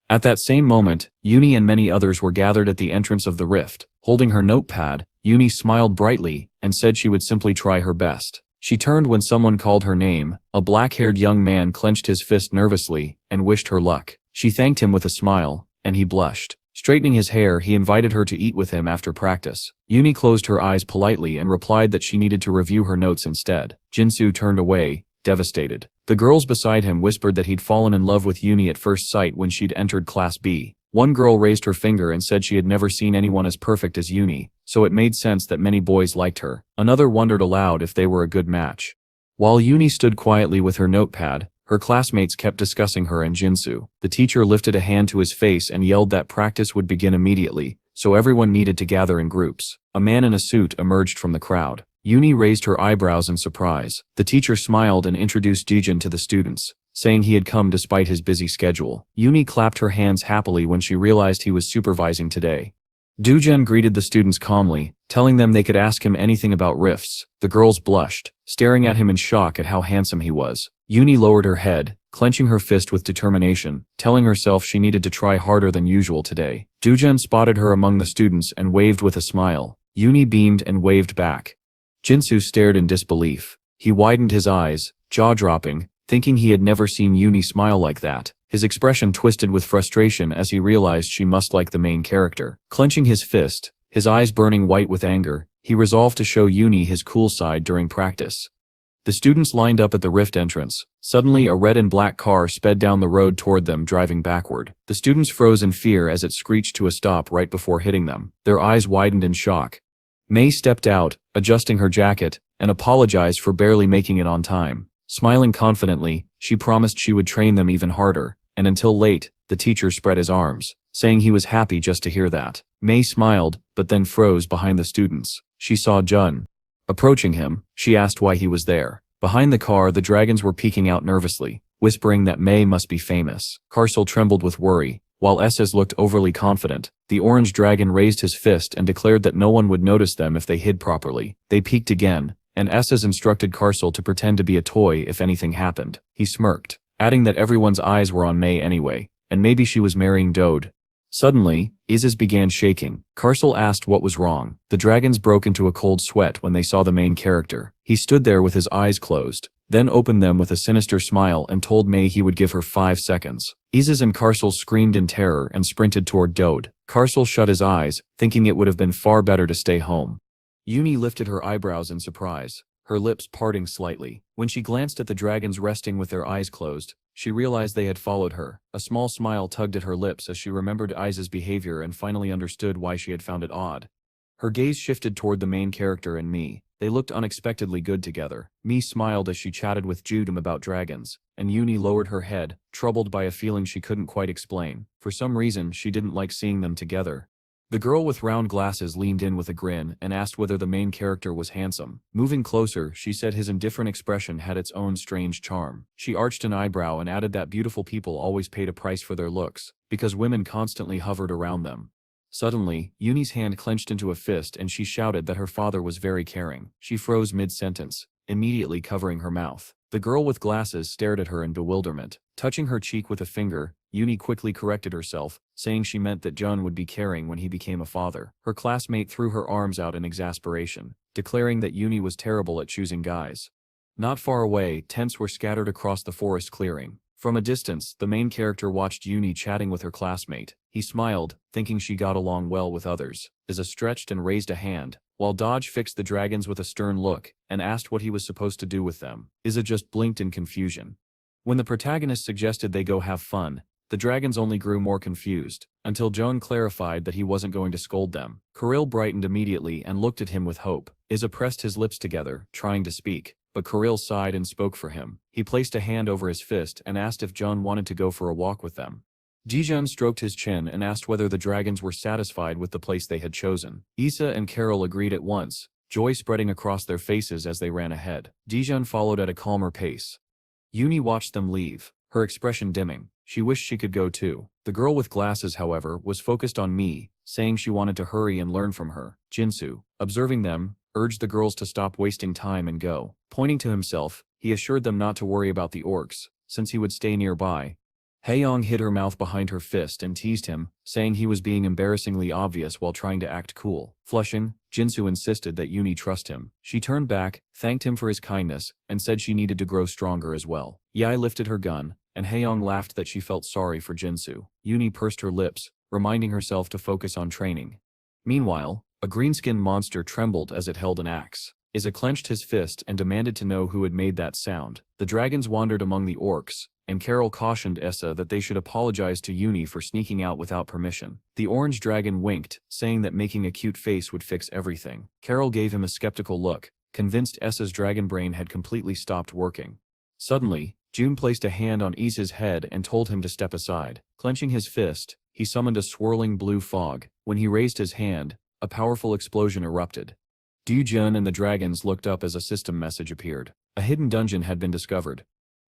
At that same moment, Yuni and many others were gathered at the entrance of the rift. Holding her notepad, Yuni smiled brightly and said she would simply try her best. She turned when someone called her name. A black-haired young man clenched his fist nervously and wished her luck. She thanked him with a smile, and he blushed. Straightening his hair, he invited her to eat with him after practice. Yuni closed her eyes politely and replied that she needed to review her notes instead. Jinsu turned away, devastated. The girls beside him whispered that he'd fallen in love with Yuni at first sight when she'd entered Class B. One girl raised her finger and said she had never seen anyone as perfect as Yuni, so it made sense that many boys liked her. Another wondered aloud if they were a good match. While Yuni stood quietly with her notepad, her classmates kept discussing her and Jinsu. The teacher lifted a hand to his face and yelled that practice would begin immediately, so everyone needed to gather in groups. A man in a suit emerged from the crowd. Yuni raised her eyebrows in surprise. The teacher smiled and introduced Dijin to the students, saying he had come despite his busy schedule. Yuni clapped her hands happily when she realized he was supervising today. Dujen greeted the students calmly, telling them they could ask him anything about rifts. The girls blushed, staring at him in shock at how handsome he was. Yuni lowered her head, clenching her fist with determination, telling herself she needed to try harder than usual today. Dujen spotted her among the students and waved with a smile. Yuni beamed and waved back. Jinsu stared in disbelief. He widened his eyes, jaw-dropping, thinking he had never seen Yuni smile like that. His expression twisted with frustration as he realized she must like the main character. Clenching his fist, his eyes burning white with anger, he resolved to show Yuni his cool side during practice. The students lined up at the rift entrance. Suddenly a red and black car sped down the road toward them, driving backward. The students froze in fear as it screeched to a stop right before hitting them. Their eyes widened in shock. May stepped out, adjusting her jacket, and apologized for barely making it on time. Smiling confidently, she promised she would train them even harder, and until late, the teacher spread his arms, saying he was happy just to hear that. May smiled, but then froze behind the students. She saw Jun. Approaching him, she asked why he was there. Behind the car, the dragons were peeking out nervously, whispering that May must be famous. Karsel trembled with worry, while Esses looked overly confident. The orange dragon raised his fist and declared that no one would notice them if they hid properly. They peeked again, and Esses instructed Karsel to pretend to be a toy if anything happened. He smirked, adding that everyone's eyes were on May anyway, and maybe she was marrying Dode. Suddenly, Isis began shaking. Karsel asked what was wrong. The dragons broke into a cold sweat when they saw the main character. He stood there with his eyes closed, then opened them with a sinister smile and told May he would give her 5 seconds. Isis and Karsel screamed in terror and sprinted toward Dode. Karsel shut his eyes, thinking it would have been far better to stay home. Yuni lifted her eyebrows in surprise, her lips parting slightly. When she glanced at the dragons resting with their eyes closed, she realized they had followed her. A small smile tugged at her lips as she remembered Isa's behavior and finally understood why she had found it odd. Her gaze shifted toward the main character and me. They looked unexpectedly good together. Me smiled as she chatted with Judum about dragons, and Yuni lowered her head, troubled by a feeling she couldn't quite explain. For some reason, she didn't like seeing them together. The girl with round glasses leaned in with a grin and asked whether the main character was handsome. Moving closer, she said his indifferent expression had its own strange charm. She arched an eyebrow and added that beautiful people always paid a price for their looks, because women constantly hovered around them. Suddenly, Yuni's hand clenched into a fist and she shouted that her father was very caring. She froze mid-sentence, immediately covering her mouth. The girl with glasses stared at her in bewilderment. Touching her cheek with a finger, Yuni quickly corrected herself, saying she meant that Jun would be caring when he became a father. Her classmate threw her arms out in exasperation, declaring that Yuni was terrible at choosing guys. Not far away, tents were scattered across the forest clearing. From a distance, the main character watched Yuni chatting with her classmate. He smiled, thinking she got along well with others. Iza stretched and raised a hand, while Dodge fixed the dragons with a stern look and asked what he was supposed to do with them. Iza just blinked in confusion. When the protagonist suggested they go have fun, the dragons only grew more confused, until Joan clarified that he wasn't going to scold them. Kirill brightened immediately and looked at him with hope. Iza pressed his lips together, trying to speak, but Kirill sighed and spoke for him. He placed a hand over his fist and asked if Joan wanted to go for a walk with them. Jijun stroked his chin and asked whether the dragons were satisfied with the place they had chosen. Isa and Carol agreed at once, joy spreading across their faces as they ran ahead. Jijun followed at a calmer pace. Yuni watched them leave, her expression dimming. She wished she could go too. The girl with glasses, however, was focused on me, saying she wanted to hurry and learn from her. Jinsu, observing them, urged the girls to stop wasting time and go. Pointing to himself, he assured them not to worry about the orcs, since he would stay nearby. Haeyong hid her mouth behind her fist and teased him, saying he was being embarrassingly obvious while trying to act cool. Flushing, Jinsu insisted that Yuni trust him. She turned back, thanked him for his kindness, and said she needed to grow stronger as well. Yai lifted her gun, and Haeyong laughed that she felt sorry for Jinsu. Yuni pursed her lips, reminding herself to focus on training. Meanwhile, a green-skinned monster trembled as it held an axe. Iza clenched his fist and demanded to know who had made that sound. The dragons wandered among the orcs, and Carol cautioned Essa that they should apologize to Yuni for sneaking out without permission. The orange dragon winked, saying that making a cute face would fix everything. Carol gave him a skeptical look, convinced Essa's dragon brain had completely stopped working. Suddenly, June placed a hand on Isa's head and told him to step aside. Clenching his fist, he summoned a swirling blue fog. When he raised his hand, a powerful explosion erupted. Du-jun and the dragons looked up as a system message appeared. A hidden dungeon had been discovered.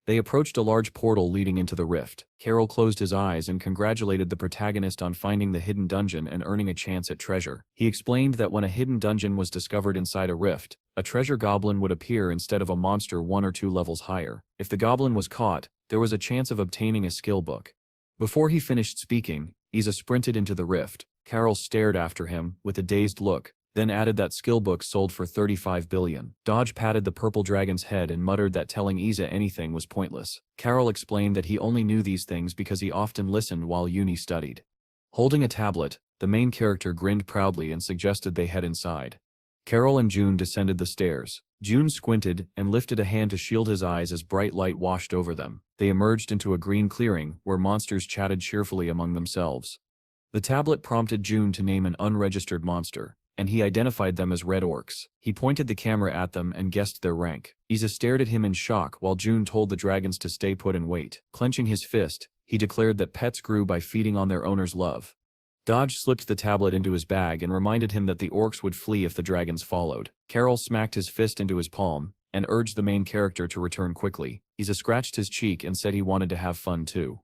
They approached a large portal leading into the rift. Carol closed his eyes and congratulated the protagonist on finding the hidden dungeon and earning a chance at treasure. He explained that when a hidden dungeon was discovered inside a rift, a treasure goblin would appear instead of a monster 1 or 2 levels higher. If the goblin was caught, there was a chance of obtaining a skill book. Before he finished speaking, Isa sprinted into the rift. Carol stared after him with a dazed look, then added that skill books sold for 35 billion. Dodge patted the purple dragon's head and muttered that telling Isa anything was pointless. Carol explained that he only knew these things because he often listened while Yuni studied. Holding a tablet, the main character grinned proudly and suggested they head inside. Carol and June descended the stairs. June squinted and lifted a hand to shield his eyes as bright light washed over them. They emerged into a green clearing where monsters chatted cheerfully among themselves. The tablet prompted June to name an unregistered monster, and he identified them as red orcs. He pointed the camera at them and guessed their rank. Isa stared at him in shock while June told the dragons to stay put and wait. Clenching his fist, he declared that pets grew by feeding on their owner's love. Dodge slipped the tablet into his bag and reminded him that the orcs would flee if the dragons followed. Carol smacked his fist into his palm and urged the main character to return quickly. Isa scratched his cheek and said he wanted to have fun too.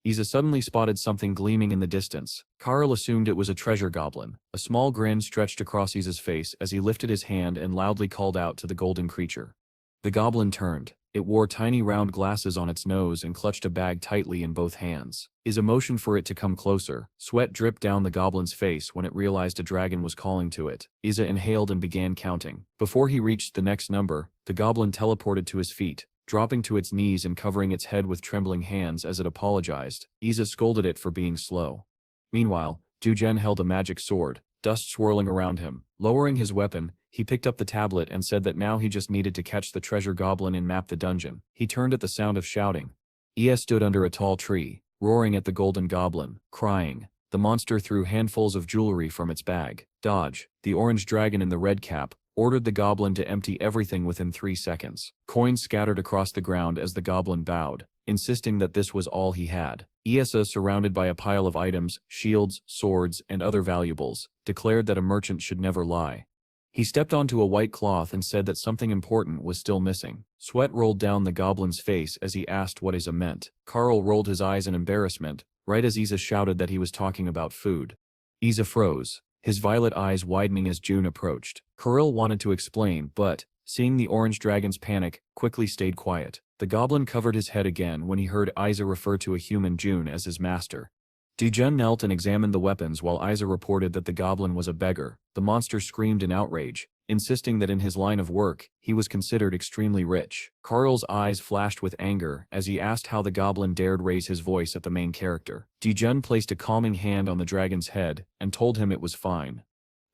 Isa suddenly spotted something gleaming in the distance. Carl assumed it was a treasure goblin. A small grin stretched across Isa's face as he lifted his hand and loudly called out to the golden creature. The goblin turned. It wore tiny round glasses on its nose and clutched a bag tightly in both hands. Isa motioned for it to come closer. Sweat dripped down the goblin's face when it realized a dragon was calling to it. Isa inhaled and began counting. Before he reached the next number, the goblin teleported to his feet, dropping to its knees and covering its head with trembling hands as it apologized. Isa scolded it for being slow. Meanwhile, Dujen held a magic sword, dust swirling around him. Lowering his weapon, he picked up the tablet and said that now he just needed to catch the treasure goblin and map the dungeon. He turned at the sound of shouting. Ia stood under a tall tree, roaring at the golden goblin, crying. The monster threw handfuls of jewelry from its bag. Dodge, the orange dragon in the red cap, ordered the goblin to empty everything within 3 seconds. Coins scattered across the ground as the goblin bowed. insisting that this was all he had. Isa, surrounded by a pile of items, shields, swords, and other valuables, declared that a merchant should never lie. He stepped onto a white cloth and said that something important was still missing. Sweat rolled down the goblin's face as he asked what Isa meant. Carl rolled his eyes in embarrassment, right as Isa shouted that he was talking about food. Isa froze, his violet eyes widening as June approached. Carl wanted to explain, but, seeing the orange dragon's panic, quickly stayed quiet. The goblin covered his head again when he heard Isa refer to a human June as his master. Dujun knelt and examined the weapons while Isa reported that the goblin was a beggar. The monster screamed in outrage, insisting that in his line of work, he was considered extremely rich. Carl's eyes flashed with anger as he asked how the goblin dared raise his voice at the main character. Dujun placed a calming hand on the dragon's head and told him it was fine.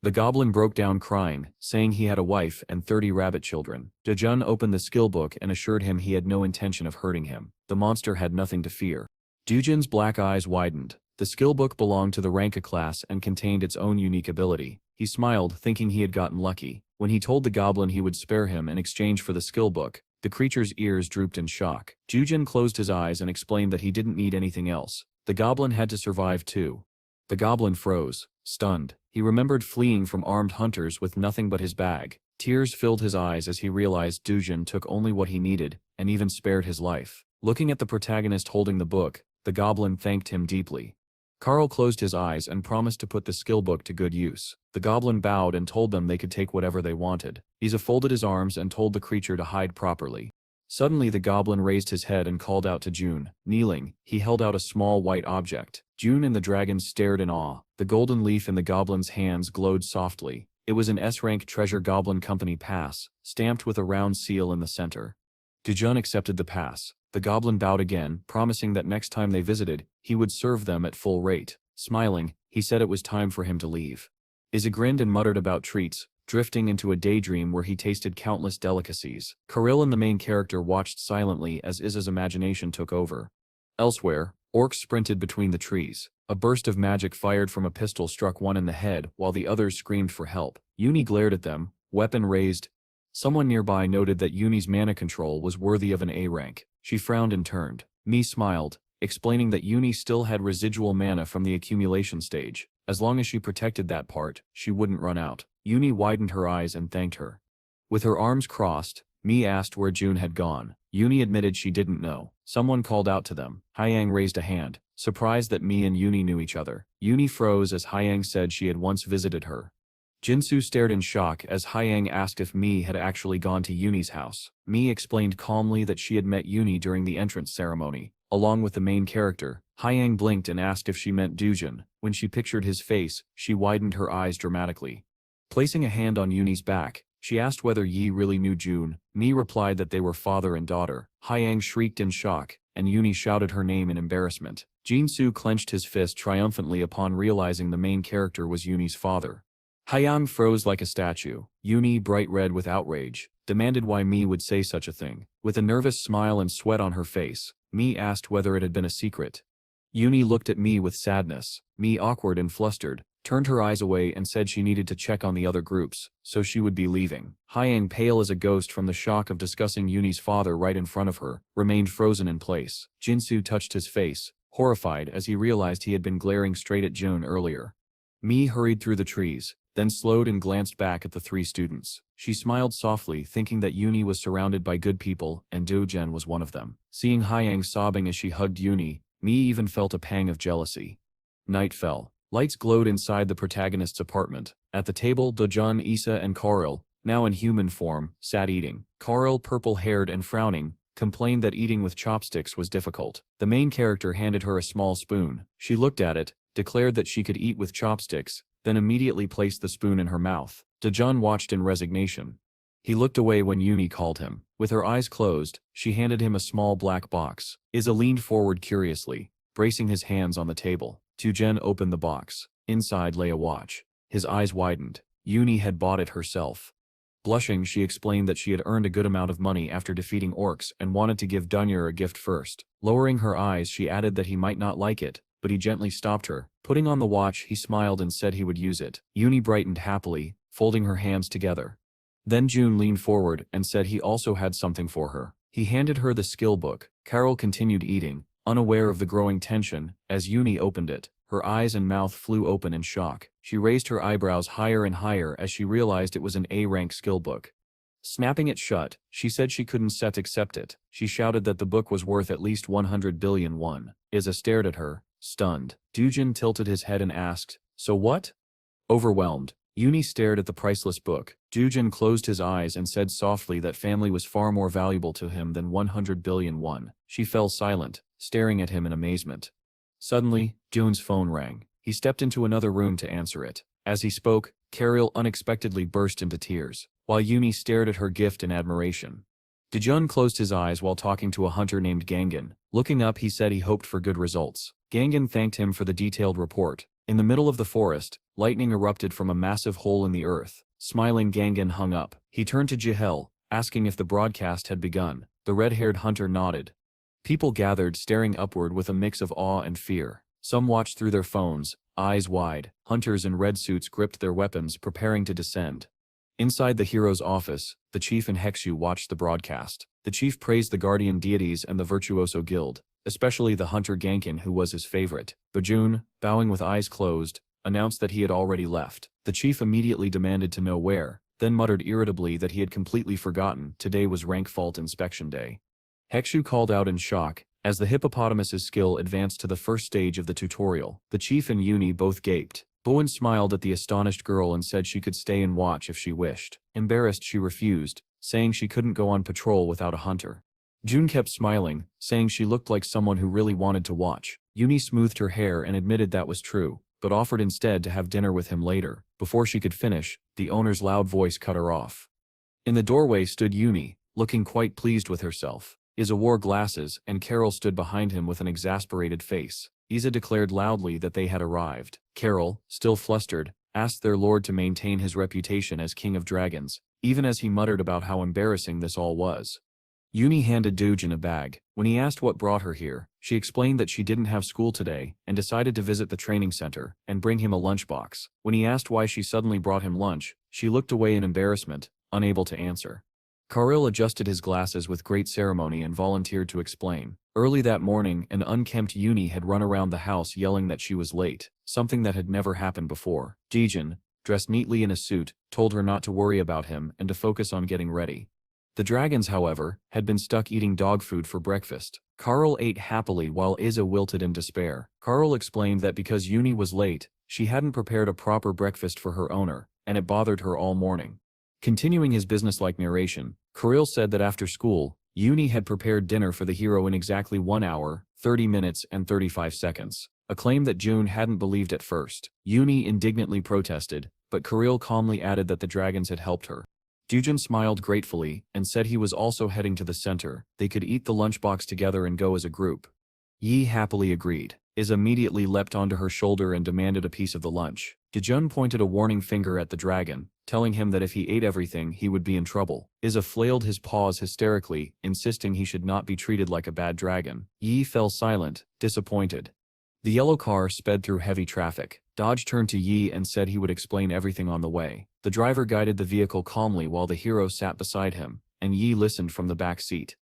The goblin broke down crying, saying he had a wife and 30 rabbit children. Dujun opened the skill book and assured him he had no intention of hurting him. The monster had nothing to fear. Dujun's black eyes widened. The skill book belonged to the Ranka class and contained its own unique ability. He smiled, thinking he had gotten lucky. When he told the goblin he would spare him in exchange for the skill book, the creature's ears drooped in shock. Dujun closed his eyes and explained that he didn't need anything else. The goblin had to survive too. The goblin froze, stunned. He remembered fleeing from armed hunters with nothing but his bag. Tears filled his eyes as he realized Dujun took only what he needed, and even spared his life. Looking at the protagonist holding the book, the goblin thanked him deeply. Carl closed his eyes and promised to put the skill book to good use. The goblin bowed and told them they could take whatever they wanted. Isa folded his arms and told the creature to hide properly. Suddenly the goblin raised his head and called out to June. Kneeling, he held out a small white object. June and the dragon stared in awe. The golden leaf in the goblin's hands glowed softly. It was an S-rank Treasure Goblin Company pass, stamped with a round seal in the center. Dujun accepted the pass. The goblin bowed again, promising that next time they visited, he would serve them at full rate. Smiling, he said it was time for him to leave. Isa grinned and muttered about treats, drifting into a daydream where he tasted countless delicacies. Kirill and the main character watched silently as Isa's imagination took over. Elsewhere, orcs sprinted between the trees. A burst of magic fired from a pistol struck one in the head while the others screamed for help. Uni glared at them, weapon raised. Someone nearby noted that Uni's mana control was worthy of an A rank. She frowned and turned. Mi smiled, explaining that Uni still had residual mana from the accumulation stage. As long as she protected that part, she wouldn't run out. Uni widened her eyes and thanked her. With her arms crossed, Mi asked where June had gone. Uni admitted she didn't know. Someone called out to them. Hyang raised a hand, surprised that Mi and Uni knew each other. Uni froze as Hyang said she had once visited her. Jinsu stared in shock as Hyang asked if Mi had actually gone to Uni's house. Mi explained calmly that she had met Uni during the entrance ceremony, along with the main character. Hyang blinked and asked if she meant Dujun. When she pictured his face, she widened her eyes dramatically. Placing a hand on Uni's back, she asked whether Yi really knew June. Mi replied that they were father and daughter. Hyang shrieked in shock, and Uni shouted her name in embarrassment. Jinsu clenched his fist triumphantly upon realizing the main character was Uni's father. Hyang froze like a statue. Uni, bright red with outrage, demanded why Mi would say such a thing. With a nervous smile and sweat on her face, Mi asked whether it had been a secret. Uni looked at Mi with sadness. Mi, awkward and flustered, turned her eyes away and said she needed to check on the other groups, so she would be leaving. Hyang, pale as a ghost from the shock of discussing Uni's father right in front of her, remained frozen in place. Jinsu touched his face, horrified as he realized he had been glaring straight at June earlier. Mi hurried through the trees, then slowed and glanced back at the three students. She smiled softly, thinking that Uni was surrounded by good people, and Dogen was one of them. Seeing Hyang sobbing as she hugged Uni, Mi even felt a pang of jealousy. Night fell. Lights glowed inside the protagonist's apartment. At the table, Dojan, Isa, and Karel, now in human form, sat eating. Karel, purple-haired and frowning, complained that eating with chopsticks was difficult. The main character handed her a small spoon. She looked at it, declared that she could eat with chopsticks, then immediately placed the spoon in her mouth. Dojan watched in resignation. He looked away when Uni called him. With her eyes closed, she handed him a small black box. Isa leaned forward curiously, bracing his hands on the table. Tujen opened the box. Inside lay a watch. His eyes widened. Uni had bought it herself. Blushing, she explained that she had earned a good amount of money after defeating orcs and wanted to give Dunyer a gift first. Lowering her eyes, she added that he might not like it, but he gently stopped her. Putting on the watch, he smiled and said he would use it. Uni brightened happily, folding her hands together. Then June leaned forward and said he also had something for her. He handed her the skill book. Carol continued eating, unaware of the growing tension. As Uni opened it, her eyes and mouth flew open in shock. She raised her eyebrows higher and higher as she realized it was an A-rank skill book. Snapping it shut, she said she couldn't accept it. She shouted that the book was worth at least 100 billion won. Iza stared at her, stunned. Dujin tilted his head and asked, "So what?" Overwhelmed, Uni stared at the priceless book. Dujin closed his eyes and said softly that family was far more valuable to him than 100 billion won. She fell silent, staring at him in amazement. Suddenly, Jun's phone rang. He stepped into another room to answer it. As he spoke, Carol unexpectedly burst into tears, while Uni stared at her gift in admiration. Dejun closed his eyes while talking to a hunter named Gangan. Looking up, he said he hoped for good results. Gangan thanked him for the detailed report. In the middle of the forest, lightning erupted from a massive hole in the earth. Smiling, Gangan hung up. He turned to Jihel, asking if the broadcast had begun. The red-haired hunter nodded. People gathered, staring upward with a mix of awe and fear. Some watched through their phones, eyes wide. Hunters in red suits gripped their weapons, preparing to descend. Inside the hero's office, the chief and Hexu watched the broadcast. The chief praised the guardian deities and the Virtuoso Guild, especially the hunter Gankin, who was his favorite. Bajun, bowing with eyes closed, announced that he had already left. The chief immediately demanded to know where, then muttered irritably that he had completely forgotten today was rank fault inspection day. Hexu called out in shock. As the hippopotamus's skill advanced to the first stage of the tutorial, the chief and Uni both gaped. Bowen smiled at the astonished girl and said she could stay and watch if she wished. Embarrassed, she refused, saying she couldn't go on patrol without a hunter. June kept smiling, saying she looked like someone who really wanted to watch. Uni smoothed her hair and admitted that was true, but offered instead to have dinner with him later. Before she could finish, the owner's loud voice cut her off. In the doorway stood Uni, looking quite pleased with herself. Iza wore glasses, and Carol stood behind him with an exasperated face. Iza declared loudly that they had arrived. Carol, still flustered, asked their lord to maintain his reputation as king of dragons, even as he muttered about how embarrassing this all was. Uni handed Dujin a bag. When he asked what brought her here, she explained that she didn't have school today and decided to visit the training center and bring him a lunchbox. When he asked why she suddenly brought him lunch, she looked away in embarrassment, unable to answer. Karil adjusted his glasses with great ceremony and volunteered to explain. Early that morning, an unkempt Uni had run around the house yelling that she was late, something that had never happened before. Jijin, dressed neatly in a suit, told her not to worry about him and to focus on getting ready. The dragons, however, had been stuck eating dog food for breakfast. Karl ate happily while Iza wilted in despair. Karl explained that because Uni was late, she hadn't prepared a proper breakfast for her owner, and it bothered her all morning. Continuing his businesslike narration, Karil said that after school, Uni had prepared dinner for the hero in exactly 1 hour, 30 minutes and 35 seconds, a claim that June hadn't believed at first. Uni indignantly protested, but Karil calmly added that the dragons had helped her. Dujin smiled gratefully and said he was also heading to the center. They could eat the lunchbox together and go as a group. Yi happily agreed. Iz immediately leapt onto her shoulder and demanded a piece of the lunch. Dejun pointed a warning finger at the dragon, telling him that if he ate everything he would be in trouble. Iza flailed his paws hysterically, insisting he should not be treated like a bad dragon. Yi fell silent, disappointed. The yellow car sped through heavy traffic. Dodge turned to Yi and said he would explain everything on the way. The driver guided the vehicle calmly while the hero sat beside him, and Yi listened from the back seat.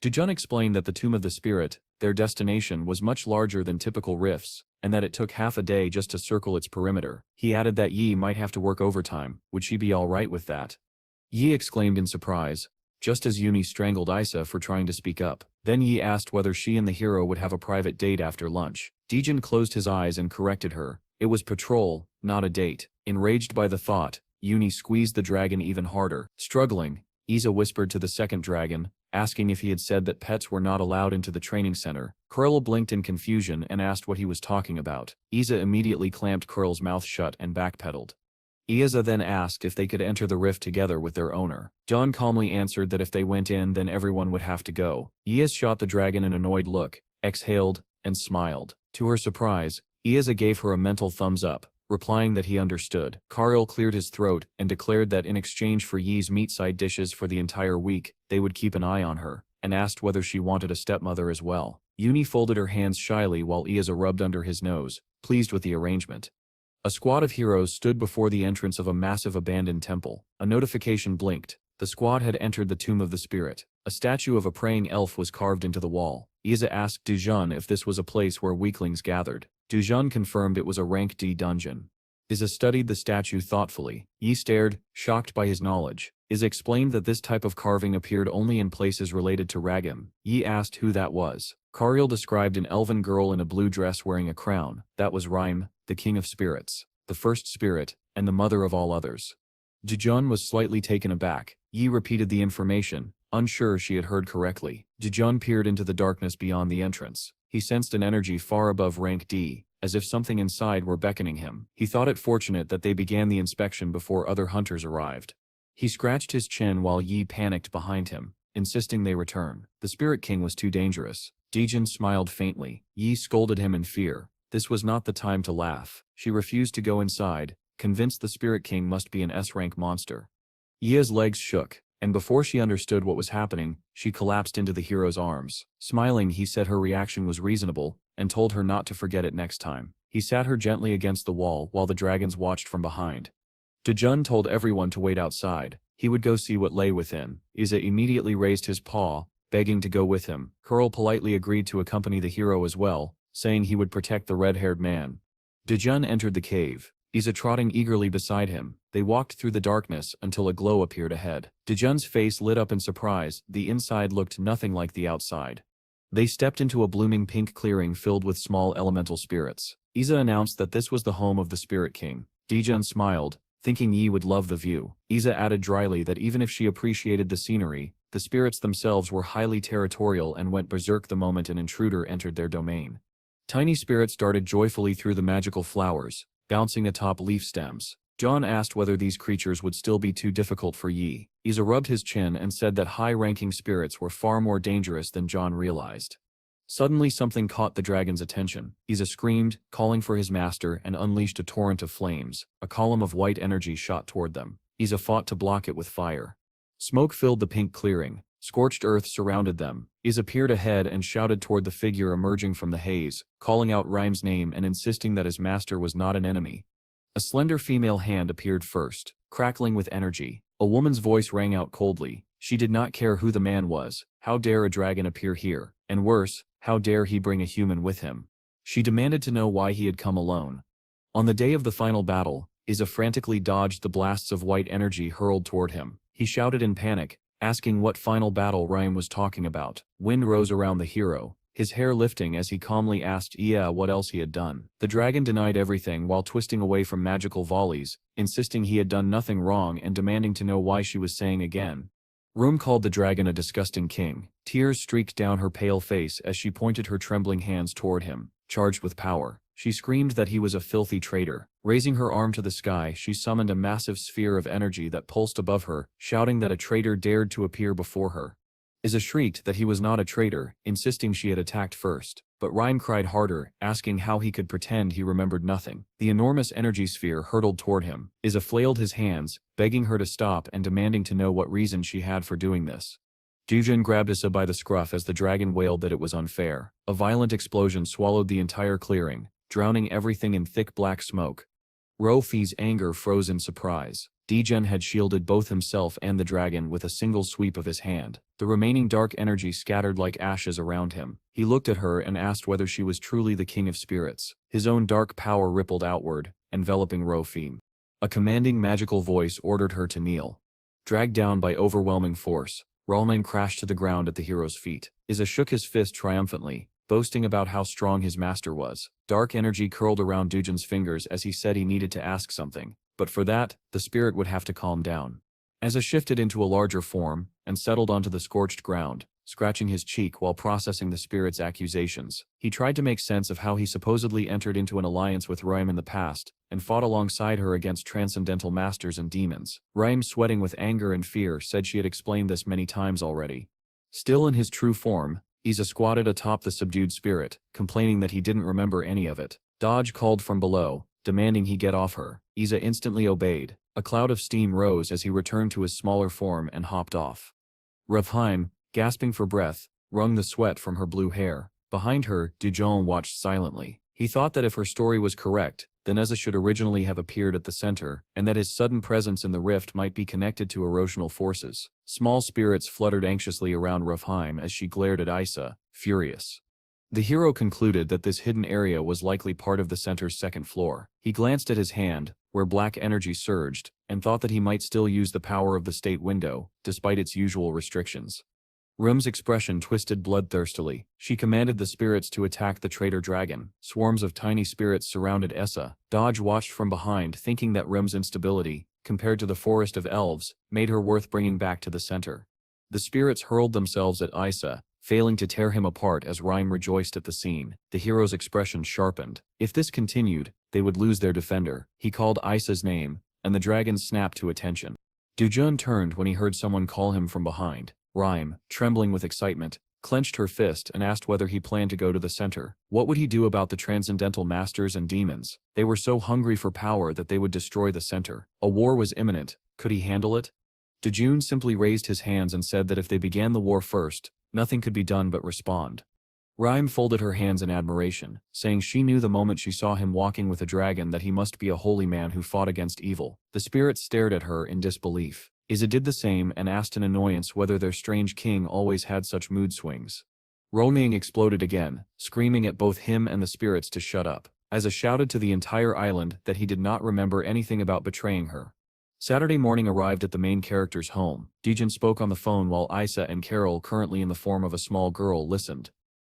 Dejun explained that the Tomb of the Spirit, their destination, was much larger than typical rifts, and that it took half a day just to circle its perimeter. He added that Yi might have to work overtime. Would she be alright with that? Yi exclaimed in surprise, just as Uni strangled Isa for trying to speak up. Then Yi asked whether she and the hero would have a private date after lunch. Dejun closed his eyes and corrected her. It was patrol, not a date. Enraged by the thought, Uni squeezed the dragon even harder. Struggling, Isa whispered to the second dragon, asking if he had said that pets were not allowed into the training center. Kurl blinked in confusion and asked what he was talking about. Isa immediately clamped Kurl's mouth shut and backpedaled. Iza then asked if they could enter the rift together with their owner. John calmly answered that if they went in then everyone would have to go. Iza shot the dragon an annoyed look, exhaled, and smiled. To her surprise, Iza gave her a mental thumbs up, replying that he understood. Karl cleared his throat and declared that in exchange for Yi's meat side dishes for the entire week, they would keep an eye on her, and asked whether she wanted a stepmother as well. Uni folded her hands shyly while Iza rubbed under his nose, pleased with the arrangement. A squad of heroes stood before the entrance of a massive abandoned temple. A notification blinked. The squad had entered the Tomb of the Spirit. A statue of a praying elf was carved into the wall. Isa asked Dujun if this was a place where weaklings gathered. Dujun confirmed it was a rank D dungeon. Isa studied the statue thoughtfully. Yi stared, shocked by his knowledge. Isa explained that this type of carving appeared only in places related to Ragam. Yi asked who that was. Kariel described an elven girl in a blue dress wearing a crown. That was Rhyme, the king of spirits, the first spirit, and the mother of all others. Dujun was slightly taken aback. Yi repeated the information, unsure she had heard correctly. Dujun peered into the darkness beyond the entrance. He sensed an energy far above rank D, as if something inside were beckoning him. He thought it fortunate that they began the inspection before other hunters arrived. He scratched his chin while Yi panicked behind him, insisting they return. The Spirit King was too dangerous. Dejin smiled faintly. Yi scolded him in fear. This was not the time to laugh. She refused to go inside, convinced the Spirit King must be an S-rank monster. Yi's legs shook, and before she understood what was happening, she collapsed into the hero's arms. Smiling, he said her reaction was reasonable, and told her not to forget it next time. He sat her gently against the wall while the dragons watched from behind. Dejun told everyone to wait outside. He would go see what lay within. Isa immediately raised his paw, begging to go with him. Curl politely agreed to accompany the hero as well, saying he would protect the red-haired man. Dejun entered the cave, Isa trotting eagerly beside him. They walked through the darkness until a glow appeared ahead. Dejun's face lit up in surprise. The inside looked nothing like the outside. They stepped into a blooming pink clearing filled with small elemental spirits. Isa announced that this was the home of the Spirit King. Dejun smiled, thinking Yi would love the view. Isa added dryly that even if she appreciated the scenery, the spirits themselves were highly territorial and went berserk the moment an intruder entered their domain. Tiny spirits darted joyfully through the magical flowers, bouncing atop leaf stems. John asked whether these creatures would still be too difficult for Yi. Isa rubbed his chin and said that high-ranking spirits were far more dangerous than John realized. Suddenly something caught the dragon's attention. Isa screamed, calling for his master, and unleashed a torrent of flames. A column of white energy shot toward them. Isa fought to block it with fire. Smoke filled the pink clearing. Scorched earth surrounded them. Isa peered ahead and shouted toward the figure emerging from the haze, calling out Rhyme's name and insisting that his master was not an enemy. A slender female hand appeared first, crackling with energy. A woman's voice rang out coldly. She did not care who the man was. How dare a dragon appear here? And worse, how dare he bring a human with him? She demanded to know why he had come alone. On the day of the final battle, Isa frantically dodged the blasts of white energy hurled toward him. He shouted in panic, asking what final battle Rhyme was talking about. Wind rose around the hero, his hair lifting as he calmly asked what else he had done. The dragon denied everything while twisting away from magical volleys, insisting he had done nothing wrong and demanding to know why she was saying again. Room called the dragon a disgusting king. Tears streaked down her pale face as she pointed her trembling hands toward him, charged with power. She screamed that he was a filthy traitor. Raising her arm to the sky, she summoned a massive sphere of energy that pulsed above her, shouting that a traitor dared to appear before her. Isa shrieked that he was not a traitor, insisting she had attacked first. But Rhyme cried harder, asking how he could pretend he remembered nothing. The enormous energy sphere hurtled toward him. Isa flailed his hands, begging her to stop and demanding to know what reason she had for doing this. Dujin grabbed Isa by the scruff as the dragon wailed that it was unfair. A violent explosion swallowed the entire clearing, drowning everything in thick black smoke. Rofi's anger froze in surprise. Dejun had shielded both himself and the dragon with a single sweep of his hand. The remaining dark energy scattered like ashes around him. He looked at her and asked whether she was truly the king of spirits. His own dark power rippled outward, enveloping Rofi. A commanding magical voice ordered her to kneel. Dragged down by overwhelming force, Ralman crashed to the ground at the hero's feet. Isa shook his fist triumphantly, boasting about how strong his master was. Dark energy curled around Dujin's fingers as he said he needed to ask something, but for that, the spirit would have to calm down. Isa shifted into a larger form, and settled onto the scorched ground, scratching his cheek while processing the spirit's accusations. He tried to make sense of how he supposedly entered into an alliance with Rhyme in the past, and fought alongside her against transcendental masters and demons. Rhyme, sweating with anger and fear, said she had explained this many times already. Still in his true form, Isa squatted atop the subdued spirit, complaining that he didn't remember any of it. Dodge called from below, demanding he get off her. Isa instantly obeyed. A cloud of steam rose as he returned to his smaller form and hopped off. Revheim, gasping for breath, wrung the sweat from her blue hair. Behind her, Dujin watched silently. He thought that if her story was correct, then Eza should originally have appeared at the center, and that his sudden presence in the rift might be connected to erosional forces. Small spirits fluttered anxiously around Rufheim as she glared at Isa, furious. The hero concluded that this hidden area was likely part of the center's second floor. He glanced at his hand, where black energy surged, and thought that he might still use the power of the state window, despite its usual restrictions. Rum's expression twisted bloodthirstily. She commanded the spirits to attack the traitor dragon. Swarms of tiny spirits surrounded Essa. Dodge watched from behind, thinking that Rum's instability, compared to the forest of elves, made her worth bringing back to the center. The spirits hurled themselves at Isa, failing to tear him apart as Rhyme rejoiced at the scene. The hero's expression sharpened. If this continued, they would lose their defender. He called Isa's name, and the dragon snapped to attention. Dujun turned when he heard someone call him from behind. Rhyme, trembling with excitement, clenched her fist and asked whether he planned to go to the center. What would he do about the transcendental masters and demons? They were so hungry for power that they would destroy the center. A war was imminent. Could he handle it? Dujun simply raised his hands and said that if they began the war first, nothing could be done but respond. Rhyme folded her hands in admiration, saying she knew the moment she saw him walking with a dragon that he must be a holy man who fought against evil. The spirits stared at her in disbelief. Isa did the same and asked in annoyance whether their strange king always had such mood swings. Rolming exploded again, screaming at both him and the spirits to shut up. Isa shouted to the entire island that he did not remember anything about betraying her. Saturday morning arrived at the main character's home. Dejun spoke on the phone while Isa and Carol, currently in the form of a small girl, listened.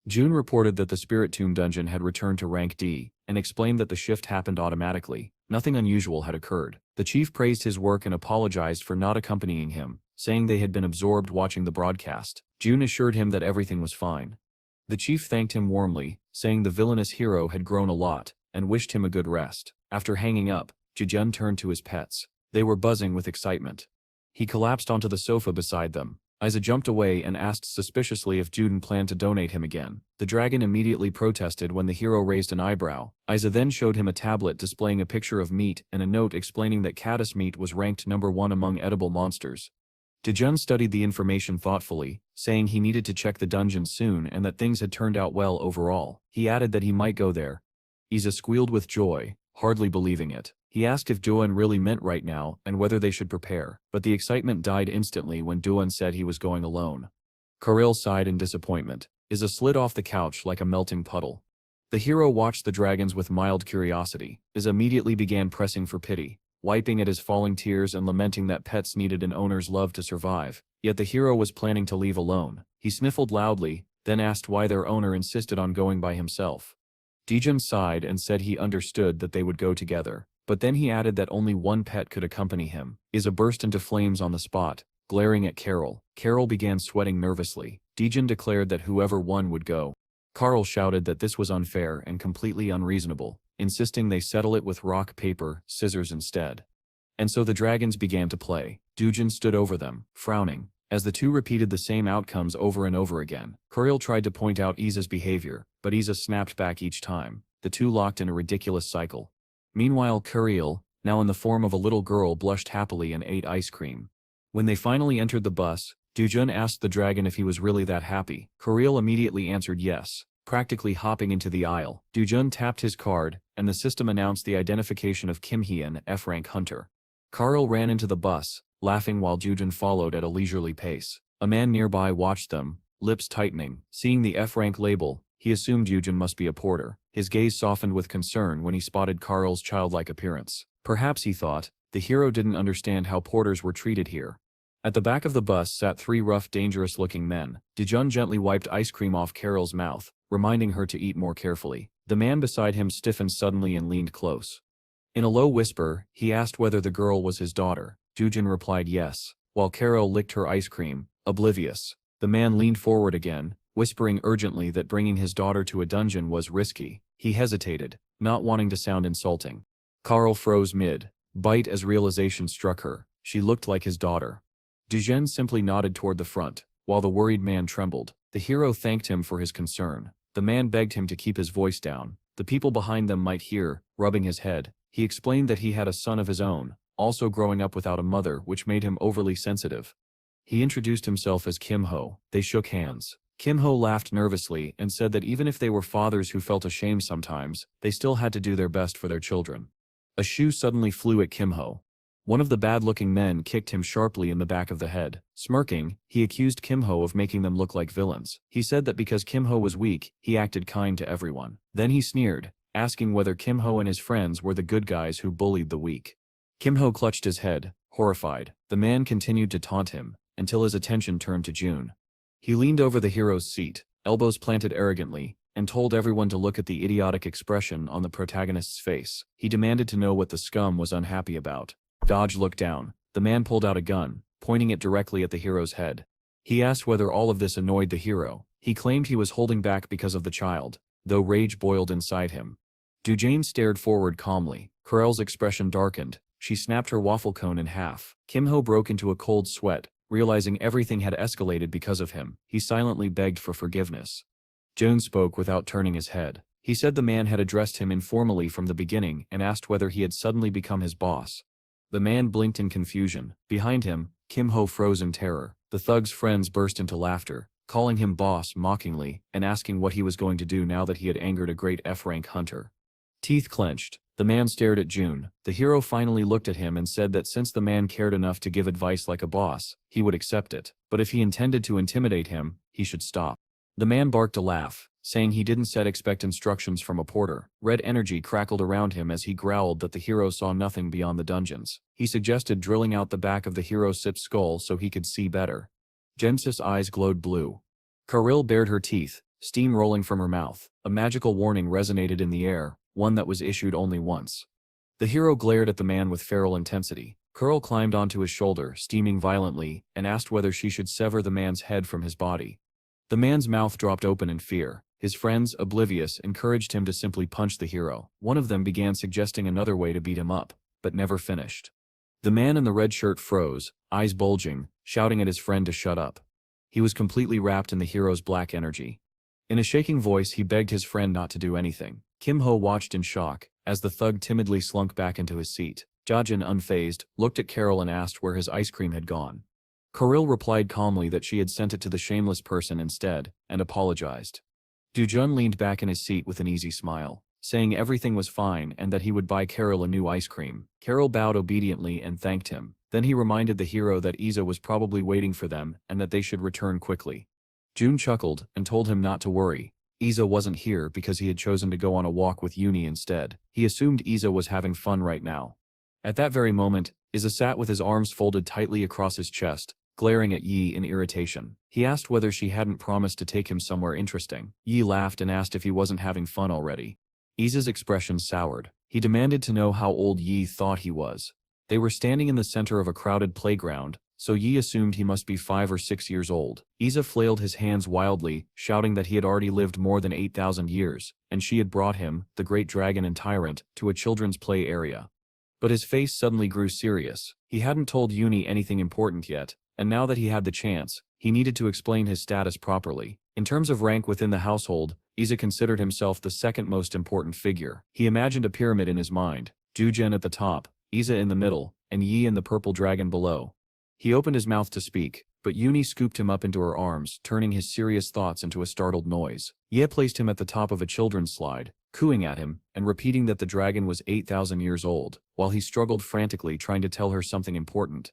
June reported that the Spirit Tomb dungeon had returned to rank D, and explained that the shift happened automatically. Nothing unusual had occurred. The chief praised his work and apologized for not accompanying him, saying they had been absorbed watching the broadcast. June assured him that everything was fine. The chief thanked him warmly, saying the villainous hero had grown a lot, and wished him a good rest. After hanging up, Jejun turned to his pets. They were buzzing with excitement. He collapsed onto the sofa beside them. Isa jumped away and asked suspiciously if Juden planned to donate him again. The dragon immediately protested when the hero raised an eyebrow. Isa then showed him a tablet displaying a picture of meat and a note explaining that caddis meat was ranked number 1 among edible monsters. Dejun studied the information thoughtfully, saying he needed to check the dungeon soon and that things had turned out well overall. He added that he might go there. Isa squealed with joy, hardly believing it. He asked if Duan really meant right now and whether they should prepare, but the excitement died instantly when Duan said he was going alone. Karil sighed in disappointment. Isa slid off the couch like a melting puddle. The hero watched the dragons with mild curiosity. Isa immediately began pressing for pity, wiping at his falling tears and lamenting that pets needed an owner's love to survive. Yet the hero was planning to leave alone. He sniffled loudly, then asked why their owner insisted on going by himself. Dejun sighed and said he understood that they would go together. But then he added that only one pet could accompany him. Isa burst into flames on the spot, glaring at Carol. Carol began sweating nervously. Dejun declared that whoever won would go. Carl shouted that this was unfair and completely unreasonable, insisting they settle it with rock, paper, scissors instead. And so the dragons began to play. Dejun stood over them, frowning, as the two repeated the same outcomes over and over again. Carl tried to point out Isa's behavior, but Isa snapped back each time. The two locked in a ridiculous cycle. Meanwhile, Kuriel, now in the form of a little girl, blushed happily and ate ice cream. When they finally entered the bus, Dujun asked the dragon if he was really that happy. Kuriel immediately answered yes, practically hopping into the aisle. Dujun tapped his card, and the system announced the identification of Kim Hyun, F-rank hunter. Karl ran into the bus, laughing while Dujun followed at a leisurely pace. A man nearby watched them, lips tightening. Seeing the F-rank label, he assumed Dujun must be a porter. His gaze softened with concern when he spotted Karl's childlike appearance. Perhaps, he thought, the hero didn't understand how porters were treated here. At the back of the bus sat 3 rough, dangerous-looking men. Dejun gently wiped ice cream off Carol's mouth, reminding her to eat more carefully. The man beside him stiffened suddenly and leaned close. In a low whisper, he asked whether the girl was his daughter. Dujun replied yes, while Carol licked her ice cream, oblivious. The man leaned forward again, whispering urgently that bringing his daughter to a dungeon was risky. He hesitated, not wanting to sound insulting. Karl froze mid-bite as realization struck her. She looked like his daughter. Dujun simply nodded toward the front, while the worried man trembled. The hero thanked him for his concern. The man begged him to keep his voice down. The people behind them might hear, rubbing his head. He explained that he had a son of his own, also growing up without a mother, which made him overly sensitive. He introduced himself as Kim Ho. They shook hands. Kim Ho laughed nervously and said that even if they were fathers who felt ashamed sometimes, they still had to do their best for their children. A shoe suddenly flew at Kim Ho. One of the bad-looking men kicked him sharply in the back of the head. Smirking, he accused Kim Ho of making them look like villains. He said that because Kim Ho was weak, he acted kind to everyone. Then he sneered, asking whether Kim Ho and his friends were the good guys who bullied the weak. Kim Ho clutched his head, horrified. The man continued to taunt him, until his attention turned to June. He leaned over the hero's seat, elbows planted arrogantly, and told everyone to look at the idiotic expression on the protagonist's face. He demanded to know what the scum was unhappy about. Dodge looked down. The man pulled out a gun, pointing it directly at the hero's head. He asked whether all of this annoyed the hero. He claimed he was holding back because of the child, though rage boiled inside him. Dujane stared forward calmly. Corel's expression darkened. She snapped her waffle cone in half. Kim Ho broke into a cold sweat, realizing everything had escalated because of him. He silently begged for forgiveness. June spoke without turning his head. He said the man had addressed him informally from the beginning and asked whether he had suddenly become his boss. The man blinked in confusion. Behind him, Kim Ho froze in terror. The thug's friends burst into laughter, calling him boss mockingly and asking what he was going to do now that he had angered a great F-rank hunter. Teeth clenched. The man stared at June. The hero finally looked at him and said that since the man cared enough to give advice like a boss, he would accept it. But if he intended to intimidate him, he should stop. The man barked a laugh, saying he didn't expect instructions from a porter. Red energy crackled around him as he growled that the hero saw nothing beyond the dungeons. He suggested drilling out the back of the hero Sip's skull so he could see better. Jensif's eyes glowed blue. Karil bared her teeth, steam rolling from her mouth. A magical warning resonated in the air, one that was issued only once. The hero glared at the man with feral intensity. Karil climbed onto his shoulder, steaming violently, and asked whether she should sever the man's head from his body. The man's mouth dropped open in fear. His friends, oblivious, encouraged him to simply punch the hero. One of them began suggesting another way to beat him up, but never finished. The man in the red shirt froze, eyes bulging, shouting at his friend to shut up. He was completely wrapped in the hero's black energy. In a shaking voice, he begged his friend not to do anything. Kim Ho watched in shock, as the thug timidly slunk back into his seat. Jajin, unfazed, looked at Carol and asked where his ice cream had gone. Karil replied calmly that she had sent it to the shameless person instead, and apologized. Dujun leaned back in his seat with an easy smile, saying everything was fine and that he would buy Carol a new ice cream. Carol bowed obediently and thanked him. Then he reminded the hero that Isa was probably waiting for them and that they should return quickly. June chuckled and told him not to worry. Isa wasn't here because he had chosen to go on a walk with Uni instead. He assumed Isa was having fun right now. At that very moment, Isa sat with his arms folded tightly across his chest, glaring at Yi in irritation. He asked whether she hadn't promised to take him somewhere interesting. Yi laughed and asked if he wasn't having fun already. Isa's expression soured. He demanded to know how old Yi thought he was. They were standing in the center of a crowded playground, so Yi assumed he must be 5 or 6 years old. Isa flailed his hands wildly, shouting that he had already lived more than 8,000 years, and she had brought him, the great dragon and tyrant, to a children's play area. But his face suddenly grew serious. He hadn't told Uni anything important yet, and now that he had the chance, he needed to explain his status properly. In terms of rank within the household, Isa considered himself the second most important figure. He imagined a pyramid in his mind, Jujen at the top, Isa in the middle, and Yi and the purple dragon below. He opened his mouth to speak, but Uni scooped him up into her arms, turning his serious thoughts into a startled noise. Ye placed him at the top of a children's slide, cooing at him, and repeating that the dragon was 8,000 years old, while he struggled frantically trying to tell her something important.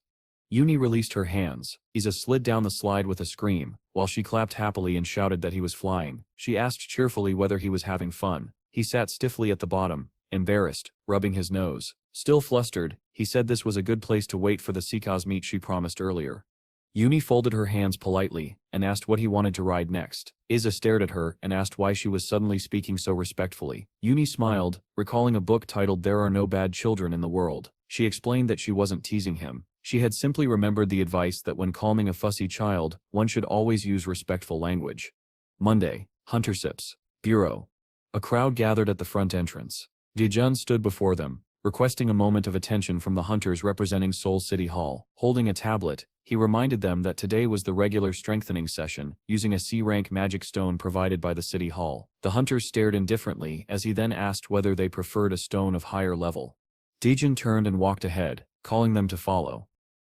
Uni released her hands. Isa slid down the slide with a scream, while she clapped happily and shouted that he was flying. She asked cheerfully whether he was having fun. He sat stiffly at the bottom, embarrassed, rubbing his nose. Still flustered, he said this was a good place to wait for the Sikaz meet she promised earlier. Uni folded her hands politely, and asked what he wanted to ride next. Isa stared at her and asked why she was suddenly speaking so respectfully. Uni smiled, recalling a book titled There Are No Bad Children in the World. She explained that she wasn't teasing him. She had simply remembered the advice that when calming a fussy child, one should always use respectful language. Monday, Hunterships Bureau. A crowd gathered at the front entrance. Dejun stood before them, requesting a moment of attention from the hunters representing Seoul City Hall. Holding a tablet, he reminded them that today was the regular strengthening session, using a C-rank magic stone provided by the City Hall. The hunters stared indifferently as he then asked whether they preferred a stone of higher level. Dejun turned and walked ahead, calling them to follow.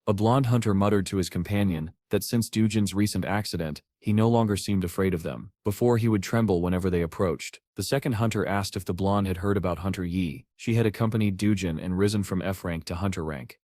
A blonde hunter muttered to his companion that since Dujin's recent accident, He no longer seemed afraid of them. Before, he would tremble whenever they approached. The second hunter asked if the blonde had heard about Hunter Yi. She had accompanied Dujin and risen from F rank to hunter rank.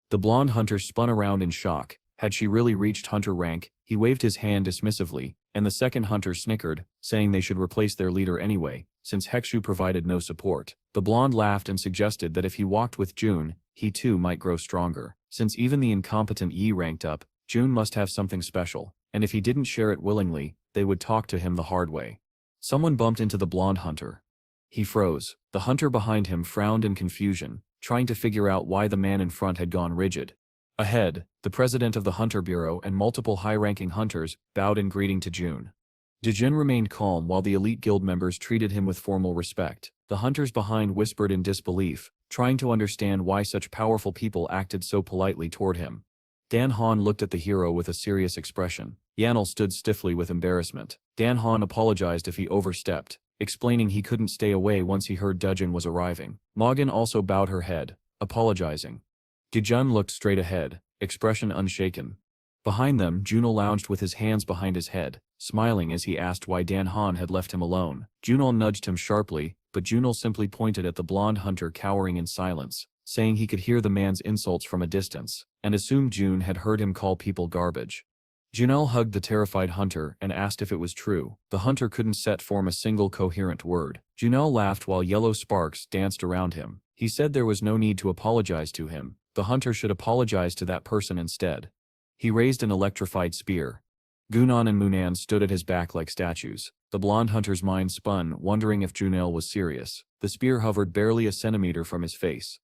The blonde hunter spun around in shock. Had she really reached hunter rank? He waved his hand dismissively, and the second hunter snickered, saying they should replace their leader anyway, since Hexu provided no support. The blonde laughed and suggested that if he walked with June, he too might grow stronger. Since even the incompetent Yi ranked up, June must have something special, and if he didn't share it willingly, they would talk to him the hard way. Someone bumped into the blonde hunter. He froze. The hunter behind him frowned in confusion, trying to figure out why the man in front had gone rigid. Ahead, the president of the Hunter Bureau and multiple high-ranking hunters bowed in greeting to June. Dujin remained calm while the elite guild members treated him with formal respect. The hunters behind whispered in disbelief, trying to understand why such powerful people acted so politely toward him. Dan Han looked at the hero with a serious expression. Yanel stood stiffly with embarrassment. Dan Han apologized if he overstepped, explaining he couldn't stay away once he heard Dujin was arriving. Morgan also bowed her head, apologizing. Dujin looked straight ahead, expression unshaken. Behind them, Junal lounged with his hands behind his head, smiling as he asked why Dan Han had left him alone. Junal nudged him sharply, but Junal simply pointed at the blonde hunter cowering in silence, saying he could hear the man's insults from a distance, and assumed June had heard him call people garbage. Junal hugged the terrified hunter and asked if it was true. The hunter couldn't form a single coherent word. Junal laughed while yellow sparks danced around him. He said there was no need to apologize to him. The hunter should apologize to that person instead. He raised an electrified spear. Gunan and Munan stood at his back like statues. The blonde hunter's mind spun, wondering if Junal was serious. The spear hovered barely a centimeter from his face.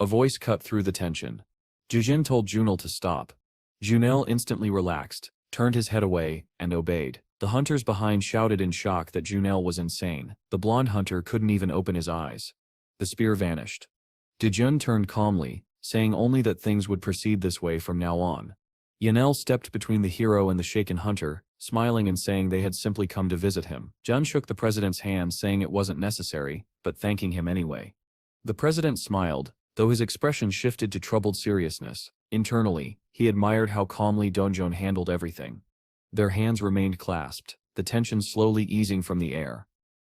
A voice cut through the tension. Jujin told Junal to stop. Junal instantly relaxed, turned his head away, and obeyed. The hunters behind shouted in shock that Junal was insane. The blonde hunter couldn't even open his eyes. The spear vanished. Dujin turned calmly, saying only that things would proceed this way from now on. Yanel stepped between the hero and the shaken hunter, smiling and saying they had simply come to visit him. Jun shook the president's hand, saying it wasn't necessary, but thanking him anyway. The president smiled, though his expression shifted to troubled seriousness. Internally, he admired how calmly Donjon handled everything. Their hands remained clasped, the tension slowly easing from the air.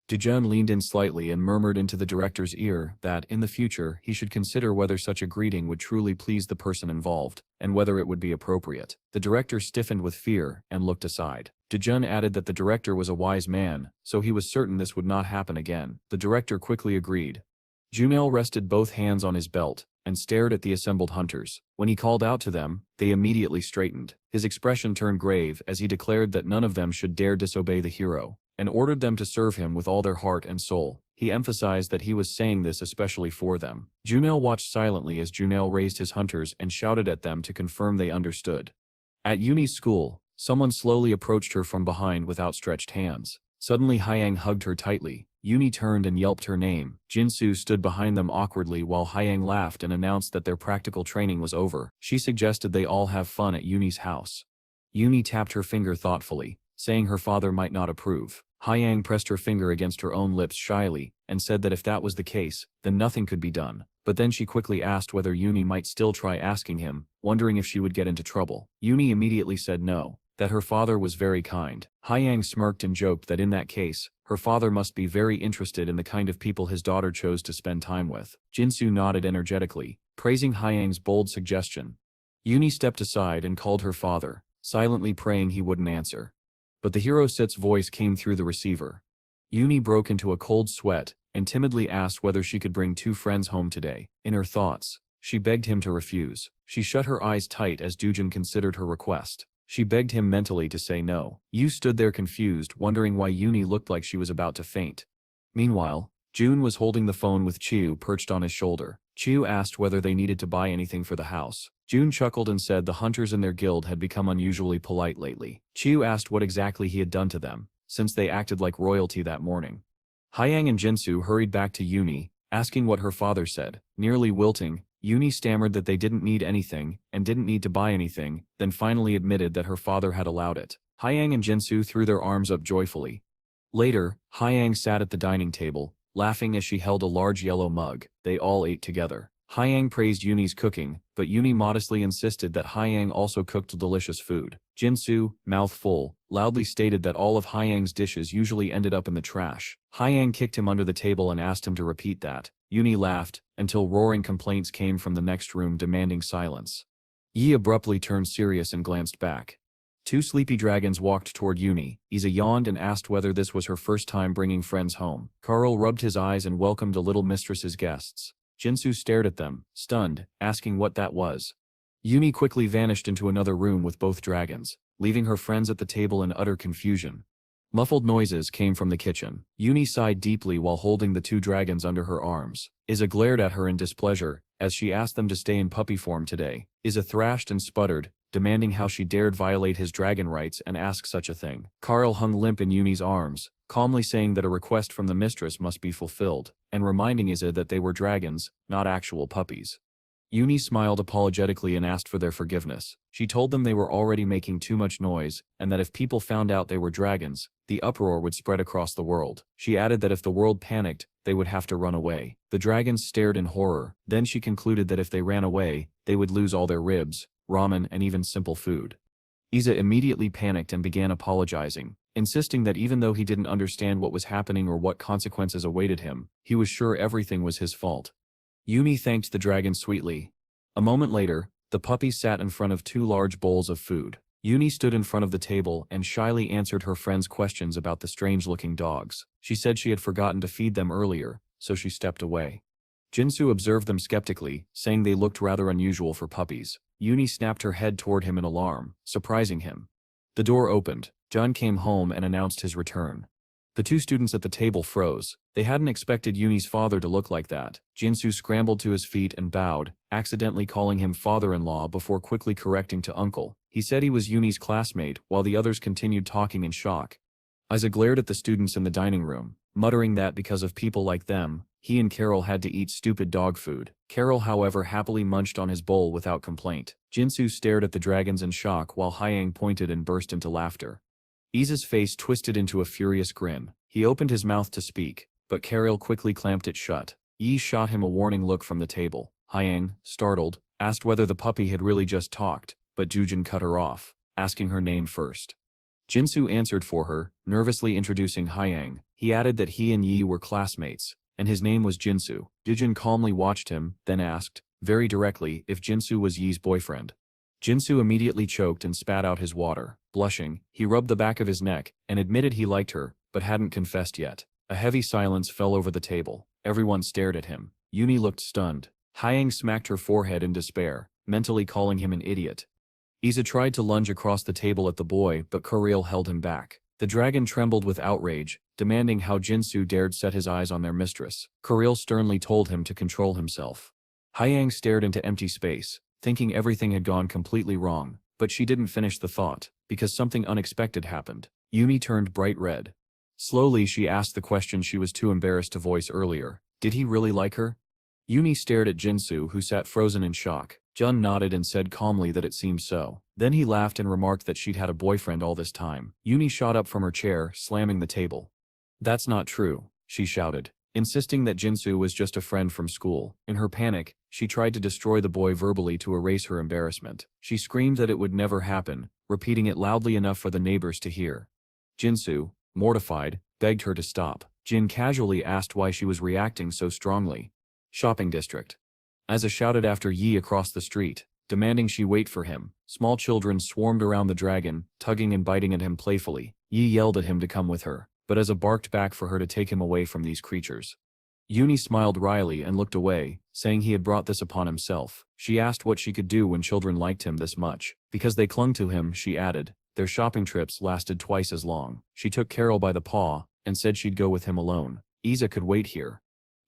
Dujin leaned in slightly and murmured into the director's ear that, in the future, he should consider whether such a greeting would truly please the person involved, and whether it would be appropriate. The director stiffened with fear and looked aside. Dujin added that the director was a wise man, so he was certain this would not happen again. The director quickly agreed. Junel rested both hands on his belt and stared at the assembled hunters. When he called out to them, they immediately straightened. His expression turned grave as he declared that none of them should dare disobey the hero, and ordered them to serve him with all their heart and soul. He emphasized that he was saying this especially for them. Junel watched silently as Junel raised his hunters and shouted at them to confirm they understood. At Yuni's school, someone slowly approached her from behind with outstretched hands. Suddenly Hyang hugged her tightly. Yuni turned and yelped her name. Jinsu stood behind them awkwardly while Hyang laughed and announced that their practical training was over. She suggested they all have fun at Yuni's house. Yuni tapped her finger thoughtfully, saying her father might not approve. Hyang pressed her finger against her own lips shyly, and said that if that was the case, then nothing could be done. But then she quickly asked whether Yuni might still try asking him, wondering if she would get into trouble. Yuni immediately said no, that her father was very kind. Hyang smirked and joked that in that case, her father must be very interested in the kind of people his daughter chose to spend time with. Jinsu nodded energetically, praising Hyang's bold suggestion. Yuni stepped aside and called her father, silently praying he wouldn't answer. But the hero Sit's voice came through the receiver. Yuni broke into a cold sweat and timidly asked whether she could bring 2 friends home today. In her thoughts, she begged him to refuse. She shut her eyes tight as Dujin considered her request. She begged him mentally to say no. Yu stood there confused, wondering why Yuni looked like she was about to faint. Meanwhile, June was holding the phone with Chiu perched on his shoulder. Chiu asked whether they needed to buy anything for the house. June chuckled and said the hunters in their guild had become unusually polite lately. Chiu asked what exactly he had done to them, since they acted like royalty that morning. Hyang and Jinsu hurried back to Yuni, asking what her father said. Nearly wilting, Yuni stammered that they didn't need anything, and didn't need to buy anything, then finally admitted that her father had allowed it. Hyang and Jinsu threw their arms up joyfully. Later, Hyang sat at the dining table, laughing as she held a large yellow mug. They all ate together. Hyang praised Yuni's cooking, but Yuni modestly insisted that Hyang also cooked delicious food. Jinsu, mouth full, loudly stated that all of Hyang's dishes usually ended up in the trash. Hyang kicked him under the table and asked him to repeat that. Yuni laughed, until roaring complaints came from the next room demanding silence. Yi abruptly turned serious and glanced back. Two sleepy dragons walked toward Yuni. Isa yawned and asked whether this was her first time bringing friends home. Carl rubbed his eyes and welcomed a little mistress's guests. Jinsu stared at them, stunned, asking what that was. Yuni quickly vanished into another room with both dragons, leaving her friends at the table in utter confusion. Muffled noises came from the kitchen. Yuni sighed deeply while holding the two dragons under her arms. Isa glared at her in displeasure, as she asked them to stay in puppy form today. Isa thrashed and sputtered, demanding how she dared violate his dragon rights and ask such a thing. Carl hung limp in Yuni's arms, calmly saying that a request from the mistress must be fulfilled, and reminding Isa that they were dragons, not actual puppies. Yuni smiled apologetically and asked for their forgiveness. She told them they were already making too much noise, and that if people found out they were dragons, the uproar would spread across the world. She added that if the world panicked, they would have to run away. The dragons stared in horror. Then she concluded that if they ran away, they would lose all their ribs, ramen, and even simple food. Isa immediately panicked and began apologizing, insisting that even though he didn't understand what was happening or what consequences awaited him, he was sure everything was his fault. Yuni thanked the dragon sweetly. A moment later, the puppies sat in front of two large bowls of food. Yuni stood in front of the table and shyly answered her friend's questions about the strange-looking dogs. She said she had forgotten to feed them earlier, so she stepped away. Jinsu observed them skeptically, saying they looked rather unusual for puppies. Yuni snapped her head toward him in alarm, surprising him. The door opened. Jun came home and announced his return. The two students at the table froze. They hadn't expected Yuni's father to look like that. Jinsu scrambled to his feet and bowed, accidentally calling him father-in-law before quickly correcting to uncle. He said he was Yuni's classmate, while the others continued talking in shock. Isa glared at the students in the dining room, muttering that because of people like them, he and Carol had to eat stupid dog food. Carol, however, happily munched on his bowl without complaint. Jinsu stared at the dragons in shock while Hyang pointed and burst into laughter. Isa's face twisted into a furious grin. He opened his mouth to speak, but Carol quickly clamped it shut. Yi shot him a warning look from the table. Hyang, startled, asked whether the puppy had really just talked, but Jujin cut her off, asking her name first. Jinsu answered for her, nervously introducing Hyang. He added that he and Yi were classmates, and his name was Jinsu. Jujin calmly watched him, then asked, very directly, if Jinsu was Yi's boyfriend. Jinsu immediately choked and spat out his water. Blushing, he rubbed the back of his neck and admitted he liked her, but hadn't confessed yet. A heavy silence fell over the table. Everyone stared at him. Yuni looked stunned. Hyang smacked her forehead in despair, mentally calling him an idiot. Isa tried to lunge across the table at the boy, but Kirill held him back. The dragon trembled with outrage, demanding how Jinsu dared set his eyes on their mistress. Kirill sternly told him to control himself. Hyang stared into empty space, thinking everything had gone completely wrong, but she didn't finish the thought, because something unexpected happened. Yumi turned bright red. Slowly she asked the question she was too embarrassed to voice earlier. Did he really like her? Yumi stared at Jinsu, who sat frozen in shock. Jun nodded and said calmly that it seemed so. Then he laughed and remarked that she'd had a boyfriend all this time. Yumi shot up from her chair, slamming the table. That's not true, she shouted, insisting that Jinsu was just a friend from school. In her panic, she tried to destroy the boy verbally to erase her embarrassment. She screamed that it would never happen, repeating it loudly enough for the neighbors to hear. Jinsu, mortified, begged her to stop. Jin casually asked why she was reacting so strongly. Shopping district. Isa shouted after Yi across the street, demanding she wait for him. Small children swarmed around the dragon, tugging and biting at him playfully. Yi yelled at him to come with her, but Isa barked back for her to take him away from these creatures. Yuni smiled wryly and looked away, saying he had brought this upon himself. She asked what she could do when children liked him this much. Because they clung to him, she added. Their shopping trips lasted twice as long. She took Carol by the paw, and said she'd go with him alone. Isa could wait here.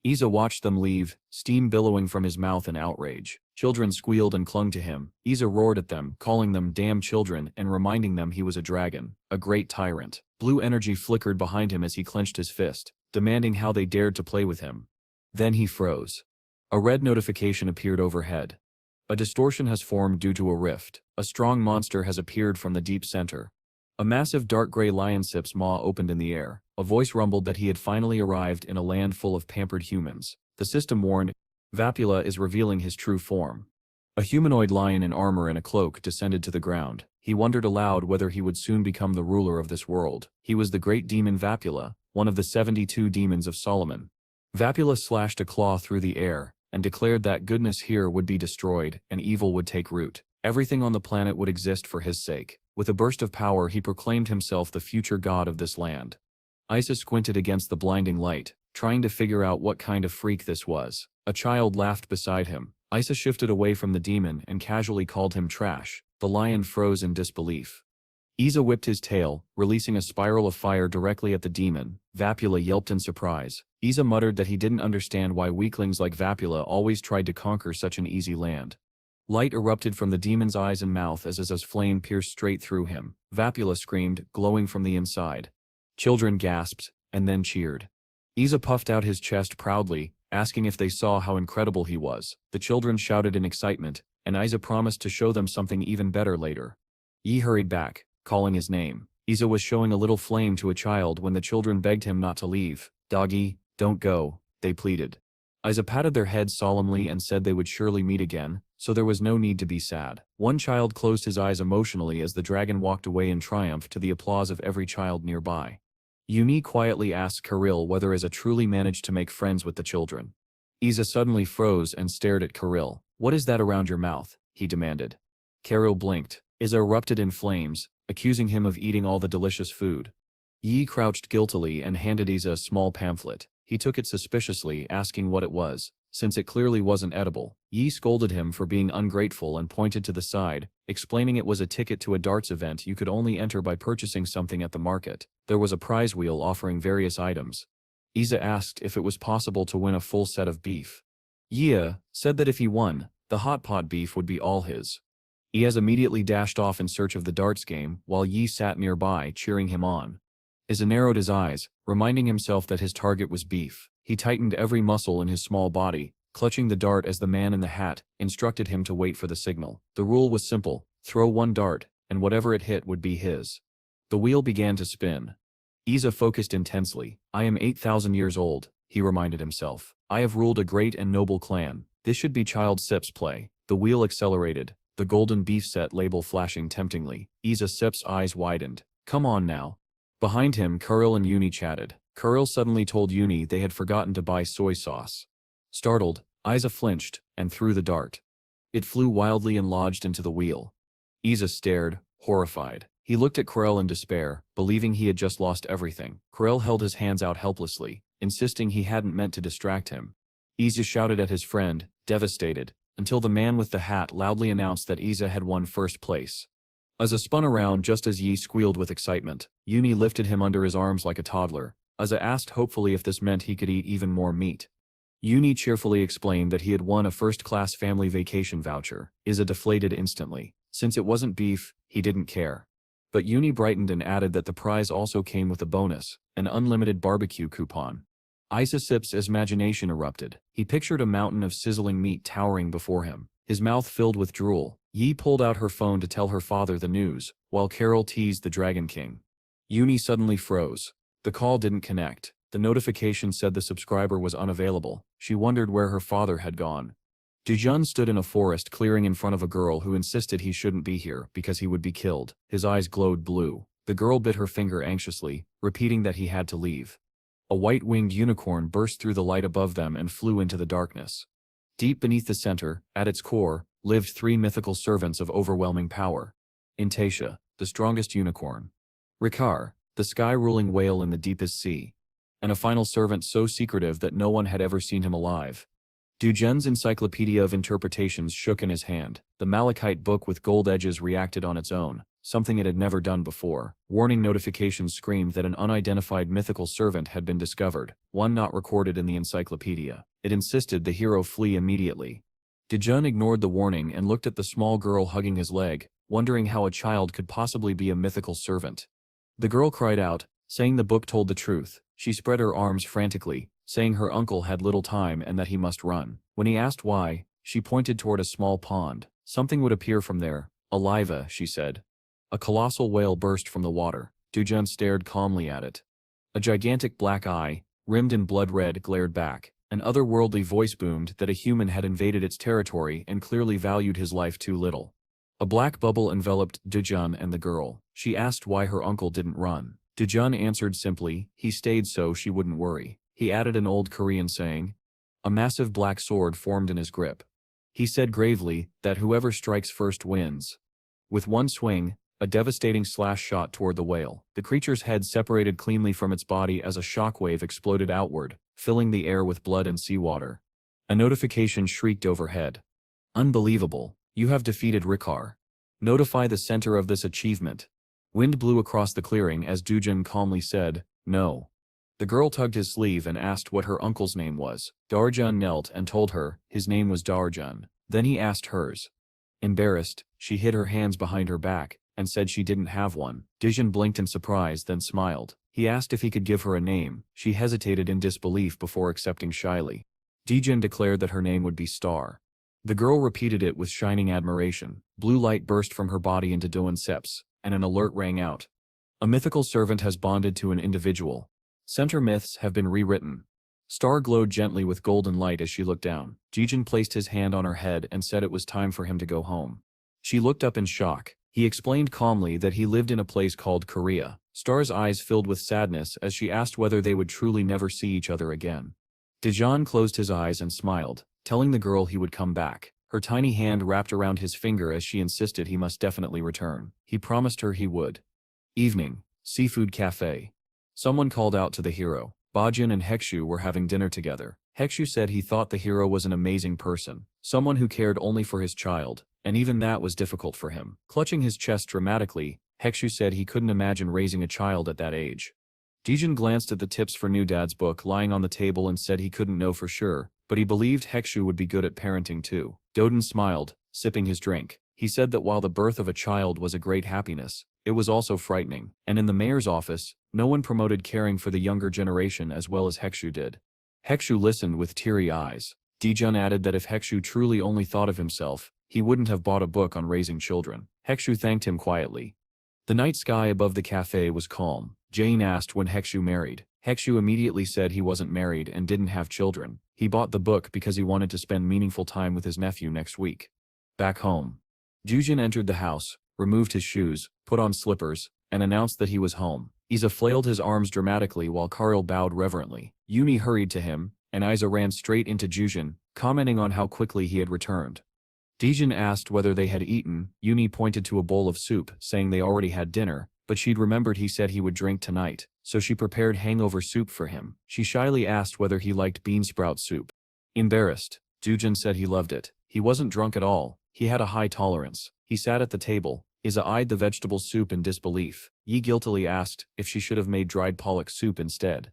Isa watched them leave, steam billowing from his mouth in outrage. Children squealed and clung to him. Isa roared at them, calling them damn children and reminding them he was a dragon, a great tyrant. Blue energy flickered behind him as he clenched his fist, demanding how they dared to play with him. Then he froze. A red notification appeared overhead. A distortion has formed due to a rift. A strong monster has appeared from the deep center. A massive dark gray lion's maw opened in the air. A voice rumbled that he had finally arrived in a land full of pampered humans. The system warned, Vapula is revealing his true form. A humanoid lion in armor and a cloak descended to the ground. He wondered aloud whether he would soon become the ruler of this world. He was the great demon Vapula, one of the 72 demons of Solomon. Vapula slashed a claw through the air, and declared that goodness here would be destroyed, and evil would take root. Everything on the planet would exist for his sake. With a burst of power he proclaimed himself the future god of this land. Isa squinted against the blinding light, trying to figure out what kind of freak this was. A child laughed beside him. Isa shifted away from the demon and casually called him trash. The lion froze in disbelief. Isa whipped his tail, releasing a spiral of fire directly at the demon. Vapula yelped in surprise. Isa muttered that he didn't understand why weaklings like Vapula always tried to conquer such an easy land. Light erupted from the demon's eyes and mouth as Isa's flame pierced straight through him. Vapula screamed, glowing from the inside. Children gasped, and then cheered. Isa puffed out his chest proudly, asking if they saw how incredible he was. The children shouted in excitement, and Isa promised to show them something even better later. Yi hurried back, calling his name. Isa was showing a little flame to a child when the children begged him not to leave. "Doggy, don't go," they pleaded. Isa patted their heads solemnly and said they would surely meet again, so there was no need to be sad. One child closed his eyes emotionally as the dragon walked away in triumph to the applause of every child nearby. Uni quietly asked Kirill whether Isa truly managed to make friends with the children. Isa suddenly froze and stared at Kirill. "What is that around your mouth?" he demanded. Kirill blinked. Isa erupted in flames, accusing him of eating all the delicious food. Yi crouched guiltily and handed Isa a small pamphlet. He took it suspiciously, asking what it was. Since it clearly wasn't edible, Yi scolded him for being ungrateful and pointed to the side, explaining it was a ticket to a darts event you could only enter by purchasing something at the market. There was a prize wheel offering various items. Isa asked if it was possible to win a full set of beef. Yi said that if he won, the hot pot beef would be all his. Iaz immediately dashed off in search of the darts game, while Yi sat nearby, cheering him on. Isa narrowed his eyes, reminding himself that his target was beef. He tightened every muscle in his small body, clutching the dart as the man in the hat instructed him to wait for the signal. The rule was simple: throw one dart, and whatever it hit would be his. The wheel began to spin. Isa focused intensely. "I am 8,000 years old," he reminded himself. "I have ruled a great and noble clan. This should be child Sip's play." The wheel accelerated, the golden beef set label flashing temptingly. Isa Sip's eyes widened. "Come on now." Behind him, Kirill and Uni chatted. Kirill suddenly told Uni they had forgotten to buy soy sauce. Startled, Isa flinched and threw the dart. It flew wildly and lodged into the wheel. Isa stared, horrified. He looked at Kirill in despair, believing he had just lost everything. Kirill held his hands out helplessly, insisting he hadn't meant to distract him. Isa shouted at his friend, devastated, until the man with the hat loudly announced that Isa had won first place. Isa spun around just as Yi squealed with excitement. Uni lifted him under his arms like a toddler. Isa asked hopefully if this meant he could eat even more meat. Uni cheerfully explained that he had won a first-class family vacation voucher. Isa deflated instantly. Since it wasn't beef, he didn't care. But Uni brightened and added that the prize also came with a bonus, an unlimited barbecue coupon. Isa Sip's imagination erupted. He pictured a mountain of sizzling meat towering before him, his mouth filled with drool. Yi pulled out her phone to tell her father the news, while Carol teased the Dragon King. Uni suddenly froze. The call didn't connect. The notification said the subscriber was unavailable. She wondered where her father had gone. Dujun stood in a forest clearing in front of a girl who insisted he shouldn't be here because he would be killed. His eyes glowed blue. The girl bit her finger anxiously, repeating that he had to leave. A white-winged unicorn burst through the light above them and flew into the darkness. Deep beneath the center, at its core, lived three mythical servants of overwhelming power. Intasia, the strongest unicorn. Rikar, the sky-ruling whale in the deepest sea. And a final servant so secretive that no one had ever seen him alive. Dujun's encyclopedia of interpretations shook in his hand. The malachite book with gold edges reacted on its own, something it had never done before. Warning notifications screamed that an unidentified mythical servant had been discovered, one not recorded in the encyclopedia. It insisted the hero flee immediately. Dujun ignored the warning and looked at the small girl hugging his leg, wondering how a child could possibly be a mythical servant. The girl cried out, saying the book told the truth. She spread her arms frantically, saying her uncle had little time and that he must run. When he asked why, she pointed toward a small pond. Something would appear from there. "Aliva," she said. A colossal whale burst from the water. Dujun stared calmly at it. A gigantic black eye, rimmed in blood red, glared back. An otherworldly voice boomed that a human had invaded its territory and clearly valued his life too little. A black bubble enveloped Dejun and the girl. She asked why her uncle didn't run. Dejun answered simply, he stayed so she wouldn't worry. He added an old Korean saying. A massive black sword formed in his grip. He said gravely that whoever strikes first wins. With one swing, a devastating slash shot toward the whale. The creature's head separated cleanly from its body as a shockwave exploded outward, filling the air with blood and seawater. A notification shrieked overhead. Unbelievable. You have defeated Rikar. Notify the center of this achievement. Wind blew across the clearing as Dujin calmly said, no. The girl tugged his sleeve and asked what her uncle's name was. Darjun knelt and told her his name was Darjun. Then he asked hers. Embarrassed, she hid her hands behind her back and said she didn't have one. Dujin blinked in surprise then smiled. He asked if he could give her a name. She hesitated in disbelief before accepting shyly. Dujin declared that her name would be Star. The girl repeated it with shining admiration. Blue light burst from her body into Doan's seps, and an alert rang out. A mythical servant has bonded to an individual. Center myths have been rewritten. Star glowed gently with golden light as she looked down. Jijin placed his hand on her head and said it was time for him to go home. She looked up in shock. He explained calmly that he lived in a place called Korea. Star's eyes filled with sadness as she asked whether they would truly never see each other again. Daejeon closed his eyes and smiled, telling the girl he would come back. Her tiny hand wrapped around his finger as she insisted he must definitely return. He promised her he would. Evening. Seafood cafe. Someone called out to the hero. Bajin and Hekshu were having dinner together. Hekshu said he thought the hero was an amazing person, someone who cared only for his child, and even that was difficult for him. Clutching his chest dramatically, Hekshu said he couldn't imagine raising a child at that age. Dejin glanced at the tips for New Dad's book lying on the table and said he couldn't know for sure, but he believed Hekshu would be good at parenting too. Doden smiled, sipping his drink. He said that while the birth of a child was a great happiness, it was also frightening, and in the mayor's office, no one promoted caring for the younger generation as well as Hekshu did. Hekshu listened with teary eyes. Dejun added that if Hekshu truly only thought of himself, he wouldn't have bought a book on raising children. Hekshu thanked him quietly. The night sky above the cafe was calm. Jane asked when Hekshu married. Hekshu immediately said he wasn't married and didn't have children. He bought the book because he wanted to spend meaningful time with his nephew next week. Back home. Jujin entered the house, removed his shoes, put on slippers, and announced that he was home. Isa flailed his arms dramatically while Karl bowed reverently. Yuni hurried to him, and Isa ran straight into Jujin, commenting on how quickly he had returned. Dejin asked whether they had eaten. Yuni pointed to a bowl of soup, saying they already had dinner, but she'd remembered he said he would drink tonight, so she prepared hangover soup for him. She shyly asked whether he liked bean sprout soup. Embarrassed, Jujin said he loved it. He wasn't drunk at all. He had a high tolerance. He sat at the table. Isa eyed the vegetable soup in disbelief. Yi guiltily asked if she should have made dried pollock soup instead.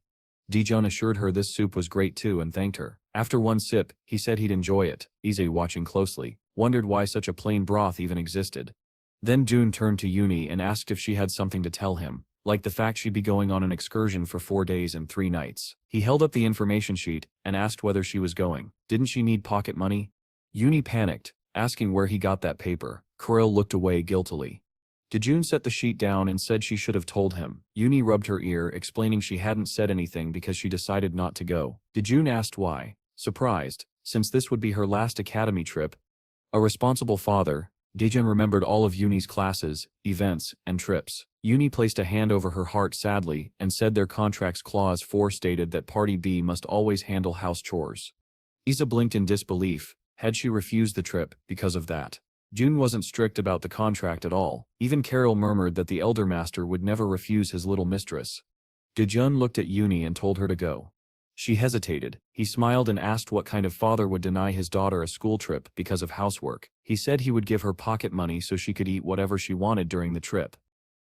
Dejun assured her this soup was great too and thanked her. After one sip, he said he'd enjoy it. Isa, watching closely, wondered why such a plain broth even existed. Then June turned to Yuni and asked if she had something to tell him, like the fact she'd be going on an excursion for 4 days and 3 nights. He held up the information sheet and asked whether she was going. Didn't she need pocket money? Yuni panicked, asking where he got that paper. Krill looked away guiltily. Dejun set the sheet down and said she should have told him. Yuni rubbed her ear, explaining she hadn't said anything because she decided not to go. Dejun asked why, surprised, since this would be her last academy trip. A responsible father, Dejun remembered all of Yuni's classes, events, and trips. Yuni placed a hand over her heart sadly and said their contract's clause 4 stated that Party B must always handle house chores. Isa blinked in disbelief. Had she refused the trip because of that? June wasn't strict about the contract at all. Even Carol murmured that the elder master would never refuse his little mistress. Dejun looked at Yuni and told her to go. She hesitated. He smiled and asked what kind of father would deny his daughter a school trip because of housework. He said he would give her pocket money so she could eat whatever she wanted during the trip.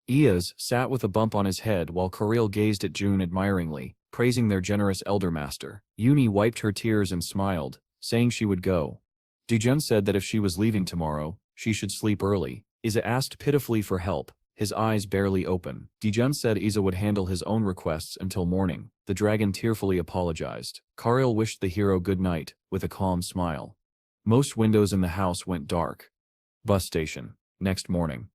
Iaz sat with a bump on his head while Karel gazed at June admiringly, praising their generous elder master. Yuni wiped her tears and smiled, saying she would go. Dejun said that if she was leaving tomorrow, she should sleep early. Isa asked pitifully for help, his eyes barely open. Dejun said Isa would handle his own requests until morning. The dragon tearfully apologized. Karel wished the hero good night, with a calm smile. Most windows in the house went dark. Bus station. Next morning.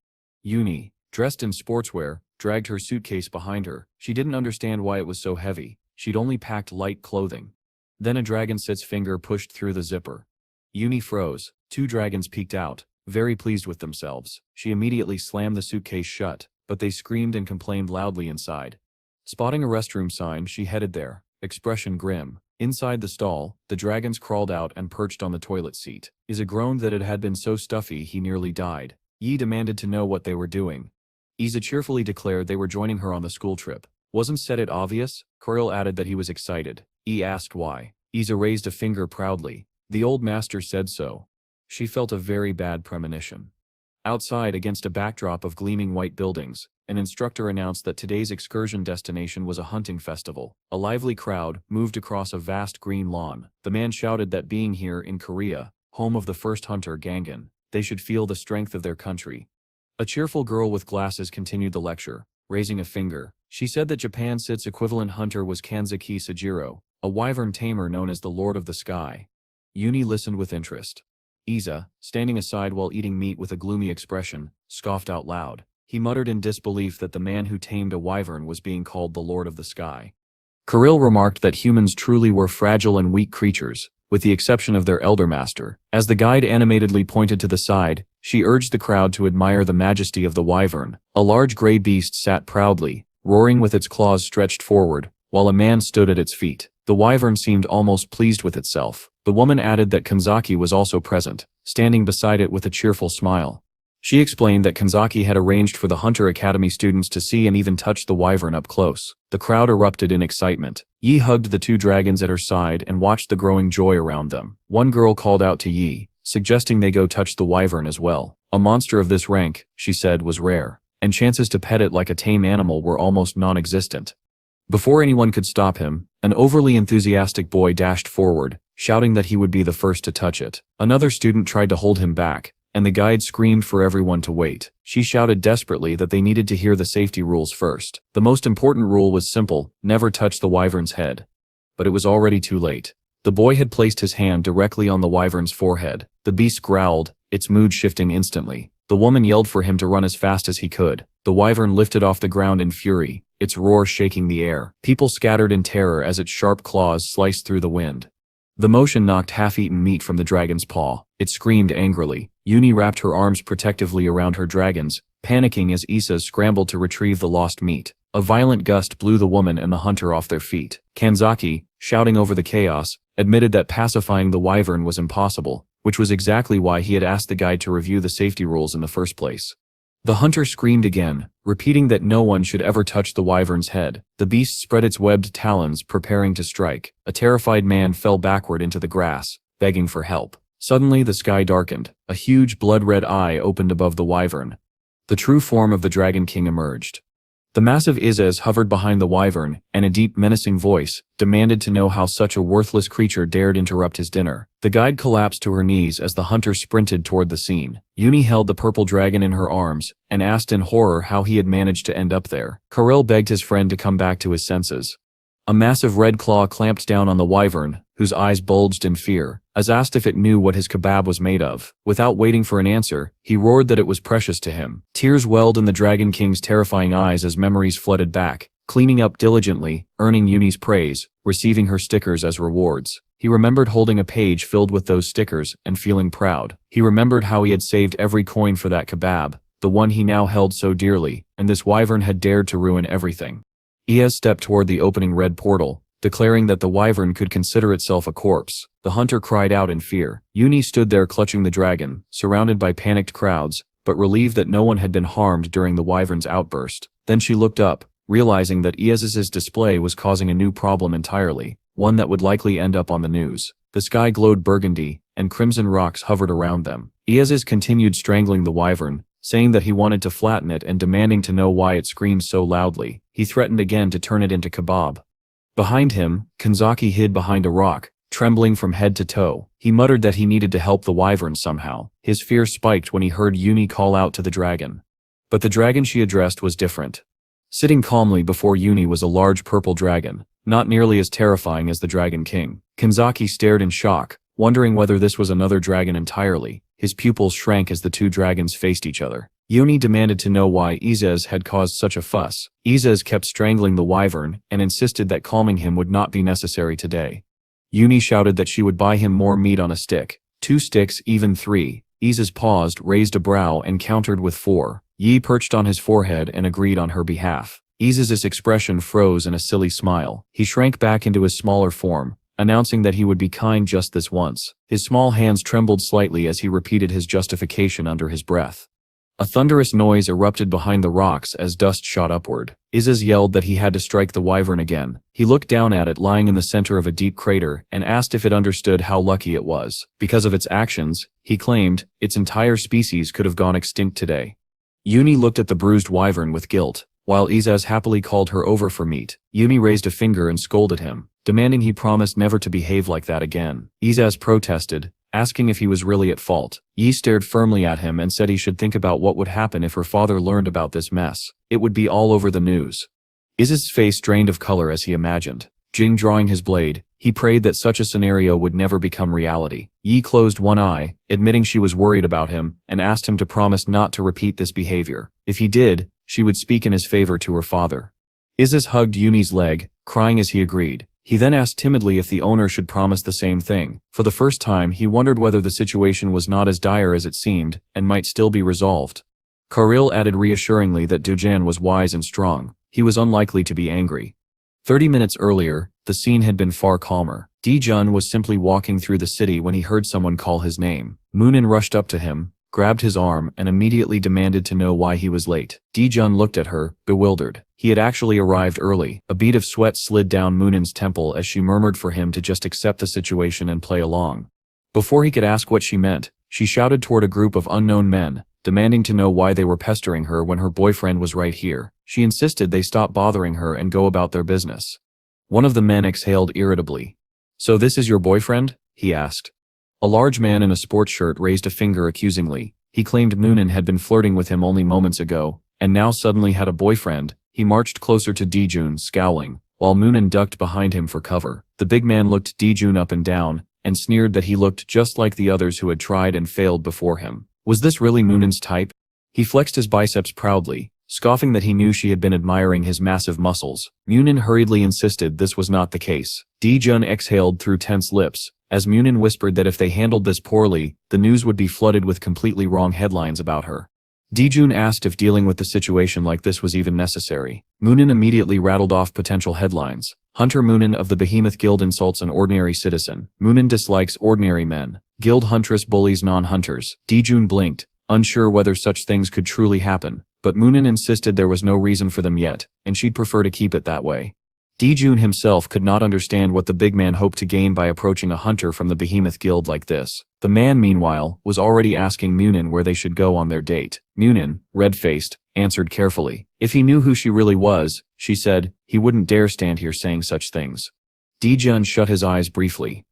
Yuni, dressed in sportswear, dragged her suitcase behind her. She didn't understand why it was so heavy. She'd only packed light clothing. Then a dragon-sit's finger pushed through the zipper. Yuni froze. 2 dragons peeked out, very pleased with themselves. She immediately slammed the suitcase shut, but they screamed and complained loudly inside. Spotting a restroom sign, she headed there, expression grim. Inside the stall, the dragons crawled out and perched on the toilet seat. Isa groaned that it had been so stuffy he nearly died. Yi demanded to know what they were doing. Isa cheerfully declared they were joining her on the school trip. Wasn't said it obvious? Kuril added that he was excited. Yi asked why. Isa raised a finger proudly. The old master said so. She felt a very bad premonition. Outside, against a backdrop of gleaming white buildings, an instructor announced that today's excursion destination was a hunting festival. A lively crowd moved across a vast green lawn. The man shouted that being here in Korea, home of the first hunter Gangan, they should feel the strength of their country. A cheerful girl with glasses continued the lecture, raising a finger. She said that Japan-sit's equivalent hunter was Kanzaki Sajiro, a wyvern tamer known as the Lord of the Sky. Yuni listened with interest. Isa, standing aside while eating meat with a gloomy expression, scoffed out loud. He muttered in disbelief that the man who tamed a wyvern was being called the Lord of the Sky. Kuril remarked that humans truly were fragile and weak creatures, with the exception of their elder master. As the guide animatedly pointed to the side, she urged the crowd to admire the majesty of the wyvern. A large gray beast sat proudly, roaring with its claws stretched forward, while a man stood at its feet. The wyvern seemed almost pleased with itself. The woman added that Kanzaki was also present, standing beside it with a cheerful smile. She explained that Kanzaki had arranged for the Hunter Academy students to see and even touch the wyvern up close. The crowd erupted in excitement. Yi hugged the 2 dragons at her side and watched the growing joy around them. One girl called out to Yi, suggesting they go touch the wyvern as well. A monster of this rank, she said, was rare, and chances to pet it like a tame animal were almost non-existent. Before anyone could stop him, an overly enthusiastic boy dashed forward, shouting that he would be the first to touch it. Another student tried to hold him back, and the guide screamed for everyone to wait. She shouted desperately that they needed to hear the safety rules first. The most important rule was simple: never touch the wyvern's head. But it was already too late. The boy had placed his hand directly on the wyvern's forehead. The beast growled, its mood shifting instantly. The woman yelled for him to run as fast as he could. The wyvern lifted off the ground in fury, its roar shaking the air. People scattered in terror as its sharp claws sliced through the wind. The motion knocked half-eaten meat from the dragon's paw. It screamed angrily. Yuni wrapped her arms protectively around her dragons, panicking as Isa scrambled to retrieve the lost meat. A violent gust blew the woman and the hunter off their feet. Kanzaki, shouting over the chaos, admitted that pacifying the wyvern was impossible, which was exactly why he had asked the guide to review the safety rules in the first place. The hunter screamed again, repeating that no one should ever touch the wyvern's head. The beast spread its webbed talons, preparing to strike. A terrified man fell backward into the grass, begging for help. Suddenly the sky darkened. A huge blood-red eye opened above the wyvern. The true form of the Dragon King emerged. The massive Izez hovered behind the wyvern, and a deep, menacing voice demanded to know how such a worthless creature dared interrupt his dinner. The guide collapsed to her knees as the hunter sprinted toward the scene. Yuni held the purple dragon in her arms, and asked in horror how he had managed to end up there. Kuril begged his friend to come back to his senses. A massive red claw clamped down on the wyvern, whose eyes bulged in fear. As asked if it knew what his kebab was made of. Without waiting for an answer, he roared that it was precious to him. Tears welled in the Dragon King's terrifying eyes as memories flooded back, cleaning up diligently, earning Yuni's praise, receiving her stickers as rewards. He remembered holding a page filled with those stickers and feeling proud. He remembered how he had saved every coin for that kebab, the one he now held so dearly, and this wyvern had dared to ruin everything. Iaz stepped toward the opening red portal, declaring that the wyvern could consider itself a corpse. The hunter cried out in fear. Yuni stood there clutching the dragon, surrounded by panicked crowds, but relieved that no one had been harmed during the wyvern's outburst. Then she looked up, realizing that Iaz's display was causing a new problem entirely, one that would likely end up on the news. The sky glowed burgundy, and crimson rocks hovered around them. Iaz continued strangling the wyvern, saying that he wanted to flatten it and demanding to know why it screamed so loudly. He threatened again to turn it into kebab. Behind him, Kanzaki hid behind a rock, trembling from head to toe. He muttered that he needed to help the wyvern somehow. His fear spiked when he heard Yuni call out to the dragon. But the dragon she addressed was different. Sitting calmly before Yuni was a large purple dragon, not nearly as terrifying as the Dragon King. Kanzaki stared in shock, wondering whether this was another dragon entirely. His pupils shrank as the 2 dragons faced each other. Yuni demanded to know why Izez had caused such a fuss. Izez kept strangling the wyvern and insisted that calming him would not be necessary today. Yuni shouted that she would buy him more meat on a stick. 2 sticks, even 3. Isis paused, raised a brow and countered with 4. Yi perched on his forehead and agreed on her behalf. Isis's expression froze in a silly smile. He shrank back into his smaller form, announcing that he would be kind just this once. His small hands trembled slightly as he repeated his justification under his breath. A thunderous noise erupted behind the rocks as dust shot upward. Isis yelled that he had to strike the wyvern again. He looked down at it lying in the center of a deep crater and asked if it understood how lucky it was. Because of its actions, he claimed, its entire species could have gone extinct today. Yuni looked at the bruised wyvern with guilt. While Isis happily called her over for meat, Yuni raised a finger and scolded him, demanding he promise never to behave like that again. Isis protested, asking if he was really at fault. Yi stared firmly at him and said he should think about what would happen if her father learned about this mess. It would be all over the news. Isis's face drained of color as he imagined. Jing drawing his blade, he prayed that such a scenario would never become reality. Yi closed one eye, admitting she was worried about him, and asked him to promise not to repeat this behavior. If he did, she would speak in his favor to her father. Isis hugged Yuni's leg, crying as he agreed. He then asked timidly if the owner should promise the same thing. For the first time, he wondered whether the situation was not as dire as it seemed, and might still be resolved. Karil added reassuringly that Dujan was wise and strong. He was unlikely to be angry. 30 minutes earlier, the scene had been far calmer. Dijun was simply walking through the city when he heard someone call his name. Moonin rushed up to him, grabbed his arm and immediately demanded to know why he was late. Dijun looked at her, bewildered. He had actually arrived early. A bead of sweat slid down Moonin's temple as she murmured for him to just accept the situation and play along. Before he could ask what she meant, she shouted toward a group of unknown men, demanding to know why they were pestering her when her boyfriend was right here. She insisted they stop bothering her and go about their business. One of the men exhaled irritably. "So this is your boyfriend?" he asked. A large man in a sports shirt raised a finger accusingly. He claimed Moonin had been flirting with him only moments ago, and now suddenly had a boyfriend. He marched closer to Dijun, scowling, while Moonin ducked behind him for cover. The big man looked Dijun up and down, and sneered that he looked just like the others who had tried and failed before him. Was this really Moonin's type? He flexed his biceps proudly, scoffing that he knew she had been admiring his massive muscles. Moonin hurriedly insisted this was not the case. Dijun exhaled through tense lips, as Moonin whispered that if they handled this poorly, the news would be flooded with completely wrong headlines about her. Dijun asked if dealing with the situation like this was even necessary. Moonin immediately rattled off potential headlines. Hunter Moonin of the Behemoth Guild insults an ordinary citizen. Moonin dislikes ordinary men. Guild huntress bullies non-hunters. Dijun blinked, unsure whether such things could truly happen, but Moonin insisted there was no reason for them yet, and she'd prefer to keep it that way. Dijun himself could not understand what the big man hoped to gain by approaching a hunter from the Behemoth Guild like this. The man, meanwhile, was already asking Moonin where they should go on their date. Moonin, red-faced, answered carefully. If he knew who she really was, she said, he wouldn't dare stand here saying such things. Dijun shut his eyes briefly.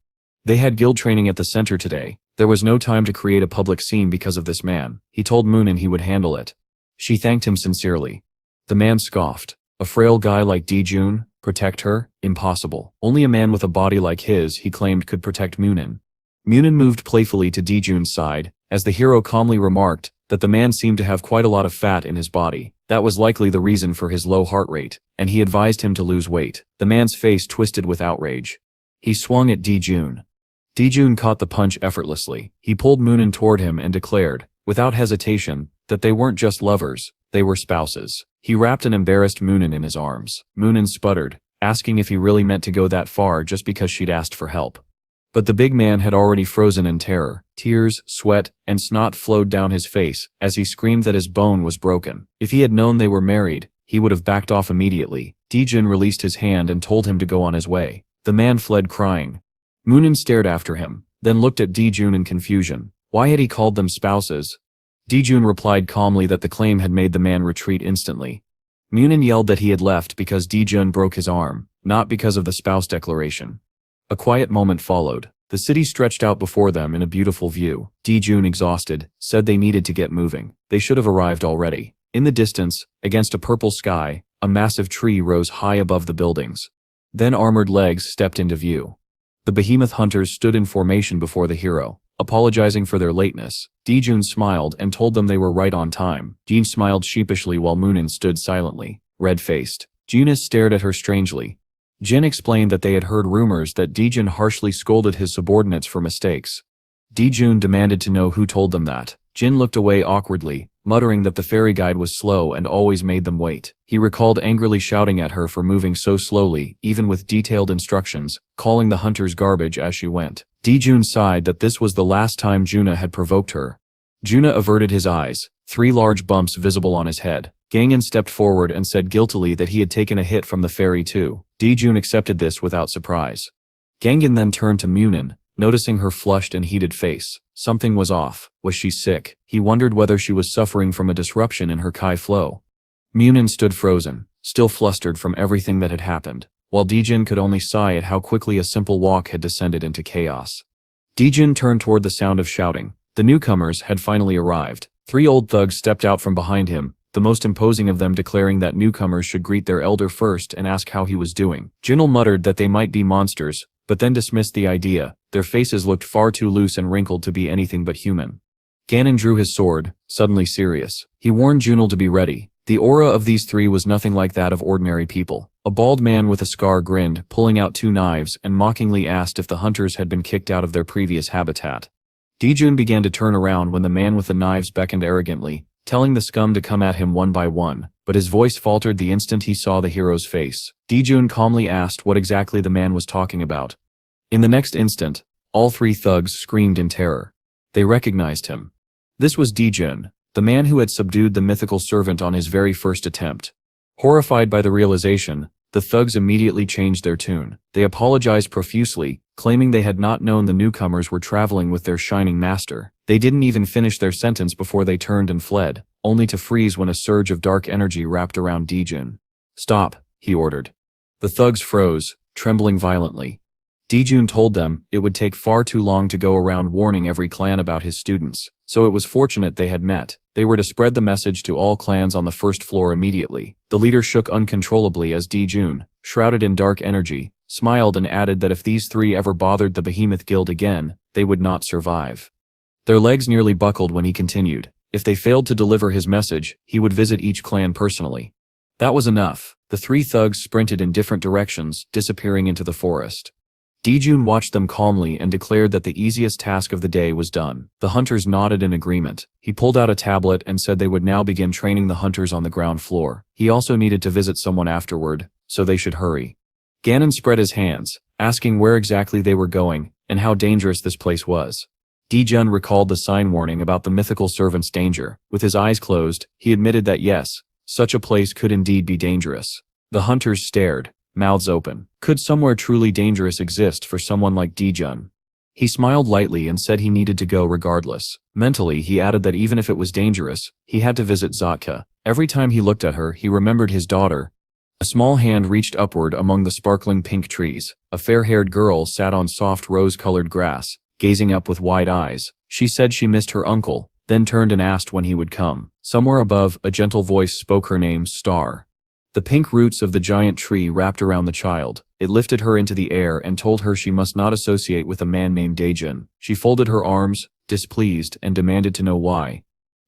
They had guild training at the center today. There was no time to create a public scene because of this man. He told Moonin he would handle it. She thanked him sincerely. The man scoffed. A frail guy like Dijun? Protect her? Impossible. Only a man with a body like his, he claimed, could protect Moonin. Moonin moved playfully to Dijun's side, as the hero calmly remarked that the man seemed to have quite a lot of fat in his body. That was likely the reason for his low heart rate, and he advised him to lose weight. The man's face twisted with outrage. He swung at Dijun. Dijun caught the punch effortlessly. He pulled Moonin toward him and declared, without hesitation, that they weren't just lovers, they were spouses. He wrapped an embarrassed Moonin in his arms. Moonin sputtered, asking if he really meant to go that far just because she'd asked for help. But the big man had already frozen in terror. Tears, sweat, and snot flowed down his face as he screamed that his bone was broken. If he had known they were married, he would have backed off immediately. Dijun released his hand and told him to go on his way. The man fled crying. Moonin stared after him, then looked at Dijun in confusion. Why had he called them spouses? Dijun replied calmly that the claim had made the man retreat instantly. Moonin yelled that he had left because Dijun broke his arm, not because of the spouse declaration. A quiet moment followed. The city stretched out before them in a beautiful view. Dijun, exhausted, said they needed to get moving. They should have arrived already. In the distance, against a purple sky, a massive tree rose high above the buildings. Then armored legs stepped into view. The behemoth hunters stood in formation before the hero, apologizing for their lateness. Dijun smiled and told them they were right on time. Jean smiled sheepishly while Moonin stood silently, red-faced. Junis stared at her strangely. Jin explained that they had heard rumors that Dijun harshly scolded his subordinates for mistakes. Dijun demanded to know who told them that. Jin looked away awkwardly, muttering that the fairy guide was slow and always made them wait. He recalled angrily shouting at her for moving so slowly, even with detailed instructions, calling the hunters garbage as she went. Dijun sighed that this was the last time Juna had provoked her. Juna averted his eyes, 3 large bumps visible on his head. Gangan stepped forward and said guiltily that he had taken a hit from the fairy too. Dijun accepted this without surprise. Gangan then turned to Munin, noticing her flushed and heated face. Something was off. Was she sick? He wondered whether she was suffering from a disruption in her Kai flow. Munin stood frozen, still flustered from everything that had happened, while Dijun could only sigh at how quickly a simple walk had descended into chaos. Dijun turned toward the sound of shouting. The newcomers had finally arrived. 3 old thugs stepped out from behind him, the most imposing of them declaring that newcomers should greet their elder first and ask how he was doing. Jinul muttered that they might be monsters, but then dismissed the idea. Their faces looked far too loose and wrinkled to be anything but human. Ganon drew his sword, suddenly serious. He warned Junul to be ready. The aura of these 3 was nothing like that of ordinary people. A bald man with a scar grinned, pulling out 2 knives, and mockingly asked if the hunters had been kicked out of their previous habitat. Dijun began to turn around when the man with the knives beckoned arrogantly, telling the scum to come at him one by one, but his voice faltered the instant he saw the hero's face. Dijun calmly asked what exactly the man was talking about. In the next instant, all 3 thugs screamed in terror. They recognized him. This was Dijun, the man who had subdued the mythical servant on his very first attempt. Horrified by the realization, the thugs immediately changed their tune. They apologized profusely, claiming they had not known the newcomers were traveling with their shining master. They didn't even finish their sentence before they turned and fled, only to freeze when a surge of dark energy wrapped around Dijun. "Stop," he ordered. The thugs froze, trembling violently. Dijun told them it would take far too long to go around warning every clan about his students, so it was fortunate they had met. They were to spread the message to all clans on the first floor immediately. The leader shook uncontrollably as Dijun, shrouded in dark energy, smiled and added that if these 3 ever bothered the Behemoth Guild again, they would not survive. Their legs nearly buckled when he continued. If they failed to deliver his message, he would visit each clan personally. That was enough. The 3 thugs sprinted in different directions, disappearing into the forest. Dijun watched them calmly and declared that the easiest task of the day was done. The hunters nodded in agreement. He pulled out a tablet and said they would now begin training the hunters on the ground floor. He also needed to visit someone afterward, so they should hurry. Ganon spread his hands, asking where exactly they were going, and how dangerous this place was. Dijun recalled the sign warning about the mythical servant's danger. With his eyes closed, he admitted that yes, such a place could indeed be dangerous. The hunters stared, mouths open. Could somewhere truly dangerous exist for someone like Dijun? He smiled lightly and said he needed to go regardless. Mentally, he added that even if it was dangerous, he had to visit Zotka. Every time he looked at her, he remembered his daughter. A small hand reached upward among the sparkling pink trees. A fair-haired girl sat on soft rose-colored grass, gazing up with wide eyes. She said she missed her uncle, then turned and asked when he would come. Somewhere above, a gentle voice spoke her name, Star. The pink roots of the giant tree wrapped around the child. It lifted her into the air and told her she must not associate with a man named Daejun. She folded her arms, displeased, and demanded to know why.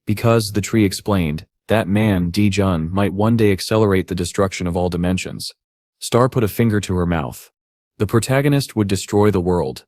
Because, the tree explained, that man, Daejun, might one day accelerate the destruction of all dimensions. Star put a finger to her mouth. The protagonist would destroy the world.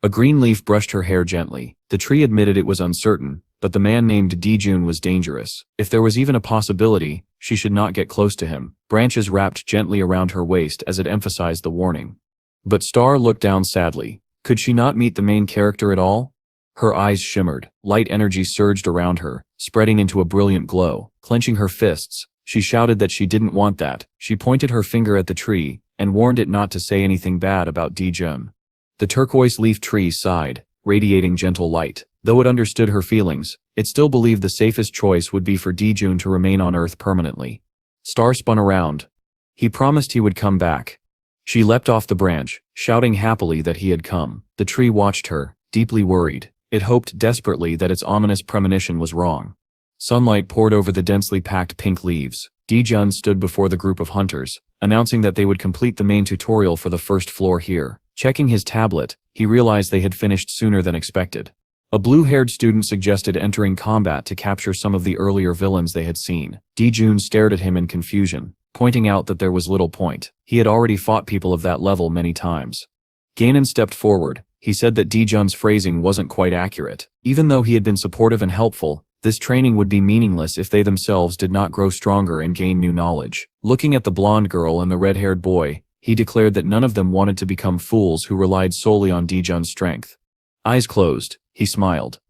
A green leaf brushed her hair gently. The tree admitted it was uncertain, but the man named Daejun was dangerous. If there was even a possibility, she should not get close to him. Branches wrapped gently around her waist as it emphasized the warning. But Star looked down sadly. Could she not meet the main character at all? Her eyes shimmered. Light energy surged around her, spreading into a brilliant glow. Clenching her fists, she shouted that she didn't want that. She pointed her finger at the tree, and warned it not to say anything bad about Daejun. The turquoise leaf tree sighed, radiating gentle light. Though it understood her feelings, it still believed the safest choice would be for Daejun to remain on Earth permanently. Star spun around. He promised he would come back. She leapt off the branch, shouting happily that he had come. The tree watched her, deeply worried. It hoped desperately that its ominous premonition was wrong. Sunlight poured over the densely packed pink leaves. Daejun stood before the group of hunters, announcing that they would complete the main tutorial for the first floor here. Checking his tablet, he realized they had finished sooner than expected. A blue-haired student suggested entering combat to capture some of the earlier villains they had seen. Daejun stared at him in confusion. pointing out that there was little point. He had already fought people of that level many times. Ganon stepped forward. He said that Dijun's phrasing wasn't quite accurate. Even though he had been supportive and helpful, this training would be meaningless if they themselves did not grow stronger and gain new knowledge. Looking at the blonde girl and the red-haired boy, he declared that none of them wanted to become fools who relied solely on Dijun's strength. Eyes closed, he smiled.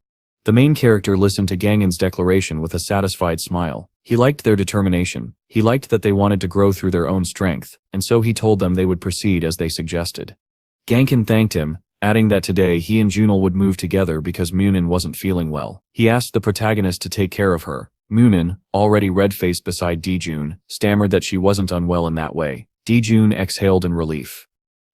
The main character listened to Ganon's declaration with a satisfied smile. He liked their determination. He liked that they wanted to grow through their own strength, and so he told them they would proceed as they suggested. Gannon thanked him, adding that today he and Junel would move together because Munin wasn't feeling well. He asked the protagonist to take care of her. Munin, already red-faced beside Dijun, stammered that she wasn't unwell in that way. Dijun exhaled in relief.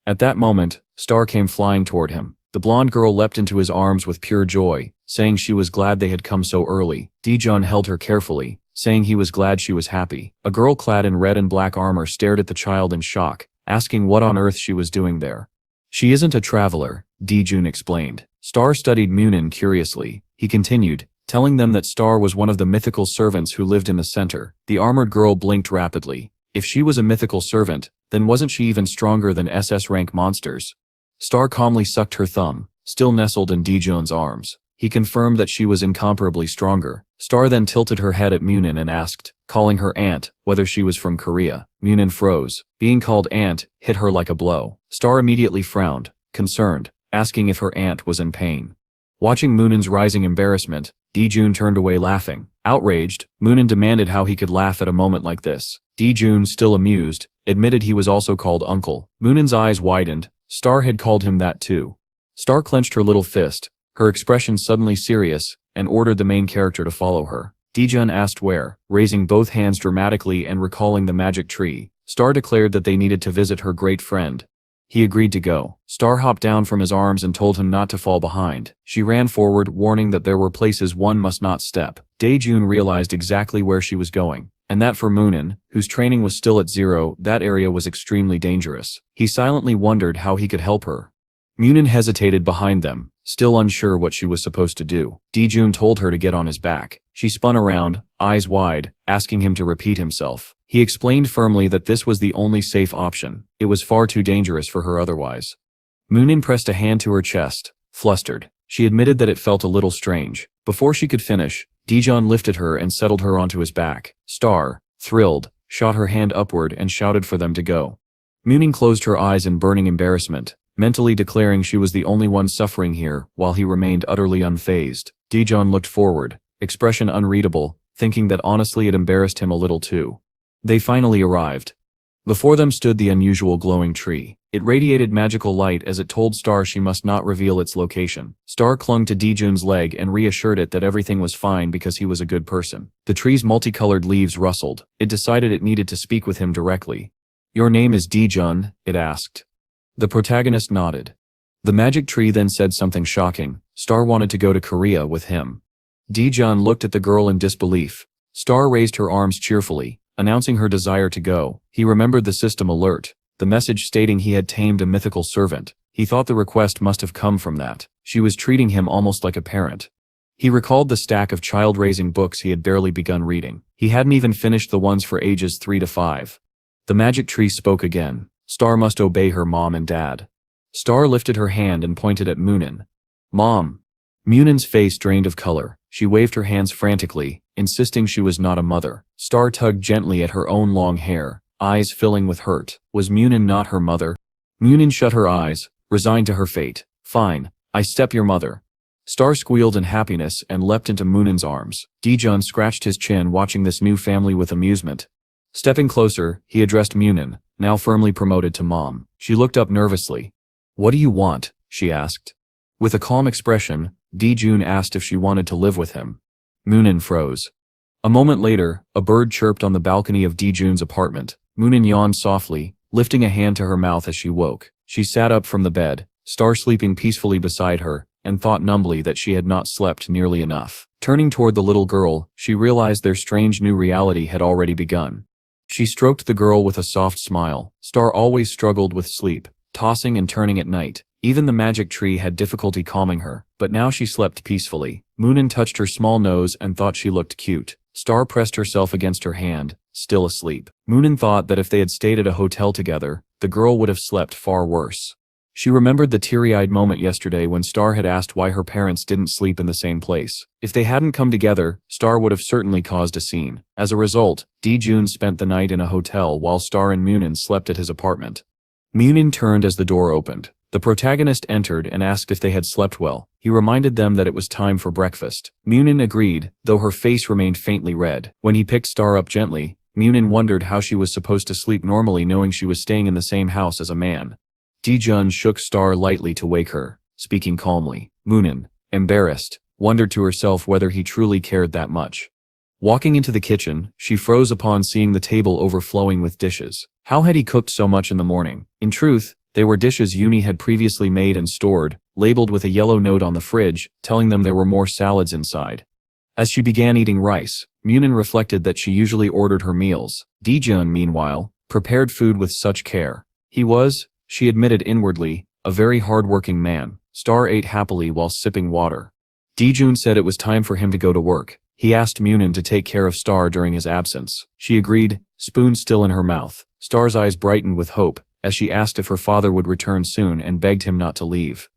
At that moment, Star came flying toward him. The blonde girl leapt into his arms with pure joy, saying she was glad they had come so early. Dijun held her carefully, saying he was glad she was happy. A girl clad in red and black armor stared at the child in shock, asking what on earth she was doing there. She isn't a traveler, Dijun explained. Star studied Munin curiously. He continued, telling them that Star was one of the mythical servants who lived in the center. The armored girl blinked rapidly. If she was a mythical servant, then wasn't she even stronger than SS rank monsters? Star calmly sucked her thumb, still nestled in Dijun's arms. He confirmed that she was incomparably stronger. Star then tilted her head at Munin and asked, calling her aunt, whether she was from Korea. Munin froze. Being called aunt hit her like a blow. Star immediately frowned, concerned, asking if her aunt was in pain. Watching Munin's rising embarrassment, Dijun turned away laughing. Outraged, Munin demanded how he could laugh at a moment like this. Dijun, still amused, admitted he was also called uncle. Munin's eyes widened. Star had called him that too. Star clenched her little fist, her expression suddenly serious, and ordered the main character to follow her. Dijun asked where, raising both hands dramatically and recalling the magic tree. Star declared that they needed to visit her great friend. He agreed to go. Star hopped down from his arms and told him not to fall behind. She ran forward, warning that there were places one must not step. Dijun realized exactly where she was going, and that for Munin, whose training was still at zero, that area was extremely dangerous. He silently wondered how he could help her. Munin hesitated behind them, still unsure what she was supposed to do. Dijun told her to get on his back. She spun around, eyes wide, asking him to repeat himself. He explained firmly that this was the only safe option. It was far too dangerous for her otherwise. Munin pressed a hand to her chest, flustered. She admitted that it felt a little strange. Before she could finish, Dijun lifted her and settled her onto his back. Star, thrilled, shot her hand upward and shouted for them to go. Munin closed her eyes in burning embarrassment, mentally declaring she was the only one suffering here, while he remained utterly unfazed. Dijun looked forward, expression unreadable, thinking that honestly it embarrassed him a little too. They finally arrived. Before them stood the unusual glowing tree. It radiated magical light as it told Star she must not reveal its location. Star clung to Dijun's leg and reassured it that everything was fine because he was a good person. The tree's multicolored leaves rustled. It decided it needed to speak with him directly. "Your name is Dijun?" it asked. The protagonist nodded. The magic tree then said something shocking. Star wanted to go to Korea with him. Dijun looked at the girl in disbelief. Star raised her arms cheerfully, announcing her desire to go. He remembered the system alert, the message stating he had tamed a mythical servant. He thought the request must have come from that. She was treating him almost like a parent. He recalled the stack of child-raising books he had barely begun reading. He hadn't even finished the ones for ages 3 to 5. The magic tree spoke again. Star must obey her mom and dad. Star lifted her hand and pointed at Munin. "Mom." Munin's face drained of color. She waved her hands frantically, insisting she was not a mother. Star tugged gently at her own long hair, eyes filling with hurt. Was Munin not her mother? Munin shut her eyes, resigned to her fate. "Fine, I step your mother." Star squealed in happiness and leapt into Munin's arms. Dijun scratched his chin watching this new family with amusement. Stepping closer, he addressed Munin, now firmly promoted to mom. She looked up nervously. "What do you want?" she asked. With a calm expression, Dijun asked if she wanted to live with him. Munin froze. A moment later, a bird chirped on the balcony of Dijun's apartment. Munin yawned softly, lifting a hand to her mouth as she woke. She sat up from the bed, Star sleeping peacefully beside her, and thought numbly that she had not slept nearly enough. Turning toward the little girl, she realized their strange new reality had already begun. She stroked the girl with a soft smile. Star always struggled with sleep, tossing and turning at night. Even the magic tree had difficulty calming her, but now she slept peacefully. Munin touched her small nose and thought she looked cute. Star pressed herself against her hand, still asleep. Moonin thought that if they had stayed at a hotel together, the girl would have slept far worse. She remembered the teary-eyed moment yesterday when Star had asked why her parents didn't sleep in the same place. If they hadn't come together, Star would have certainly caused a scene. As a result, Jun spent the night in a hotel while Star and Moonin slept at his apartment. Moonin turned as the door opened. The protagonist entered and asked if they had slept well. He reminded them that it was time for breakfast. Moonin agreed, though her face remained faintly red. When he picked Star up gently, Moonin wondered how she was supposed to sleep normally knowing she was staying in the same house as a man. Jun shook Star lightly to wake her, speaking calmly. Moonin, embarrassed, wondered to herself whether he truly cared that much. Walking into the kitchen, she froze upon seeing the table overflowing with dishes. How had he cooked so much in the morning? In truth, they were dishes Uni had previously made and stored, labeled with a yellow note on the fridge, telling them there were more salads inside. As she began eating rice, Moonin reflected that she usually ordered her meals. Jun, meanwhile, prepared food with such care. He was, she admitted inwardly, a very hard-working man. Star ate happily while sipping water. Jun said it was time for him to go to work. He asked Moonin to take care of Star during his absence. She agreed, spoon still in her mouth. Star's eyes brightened with hope, as she asked if her father would return soon and begged him not to leave.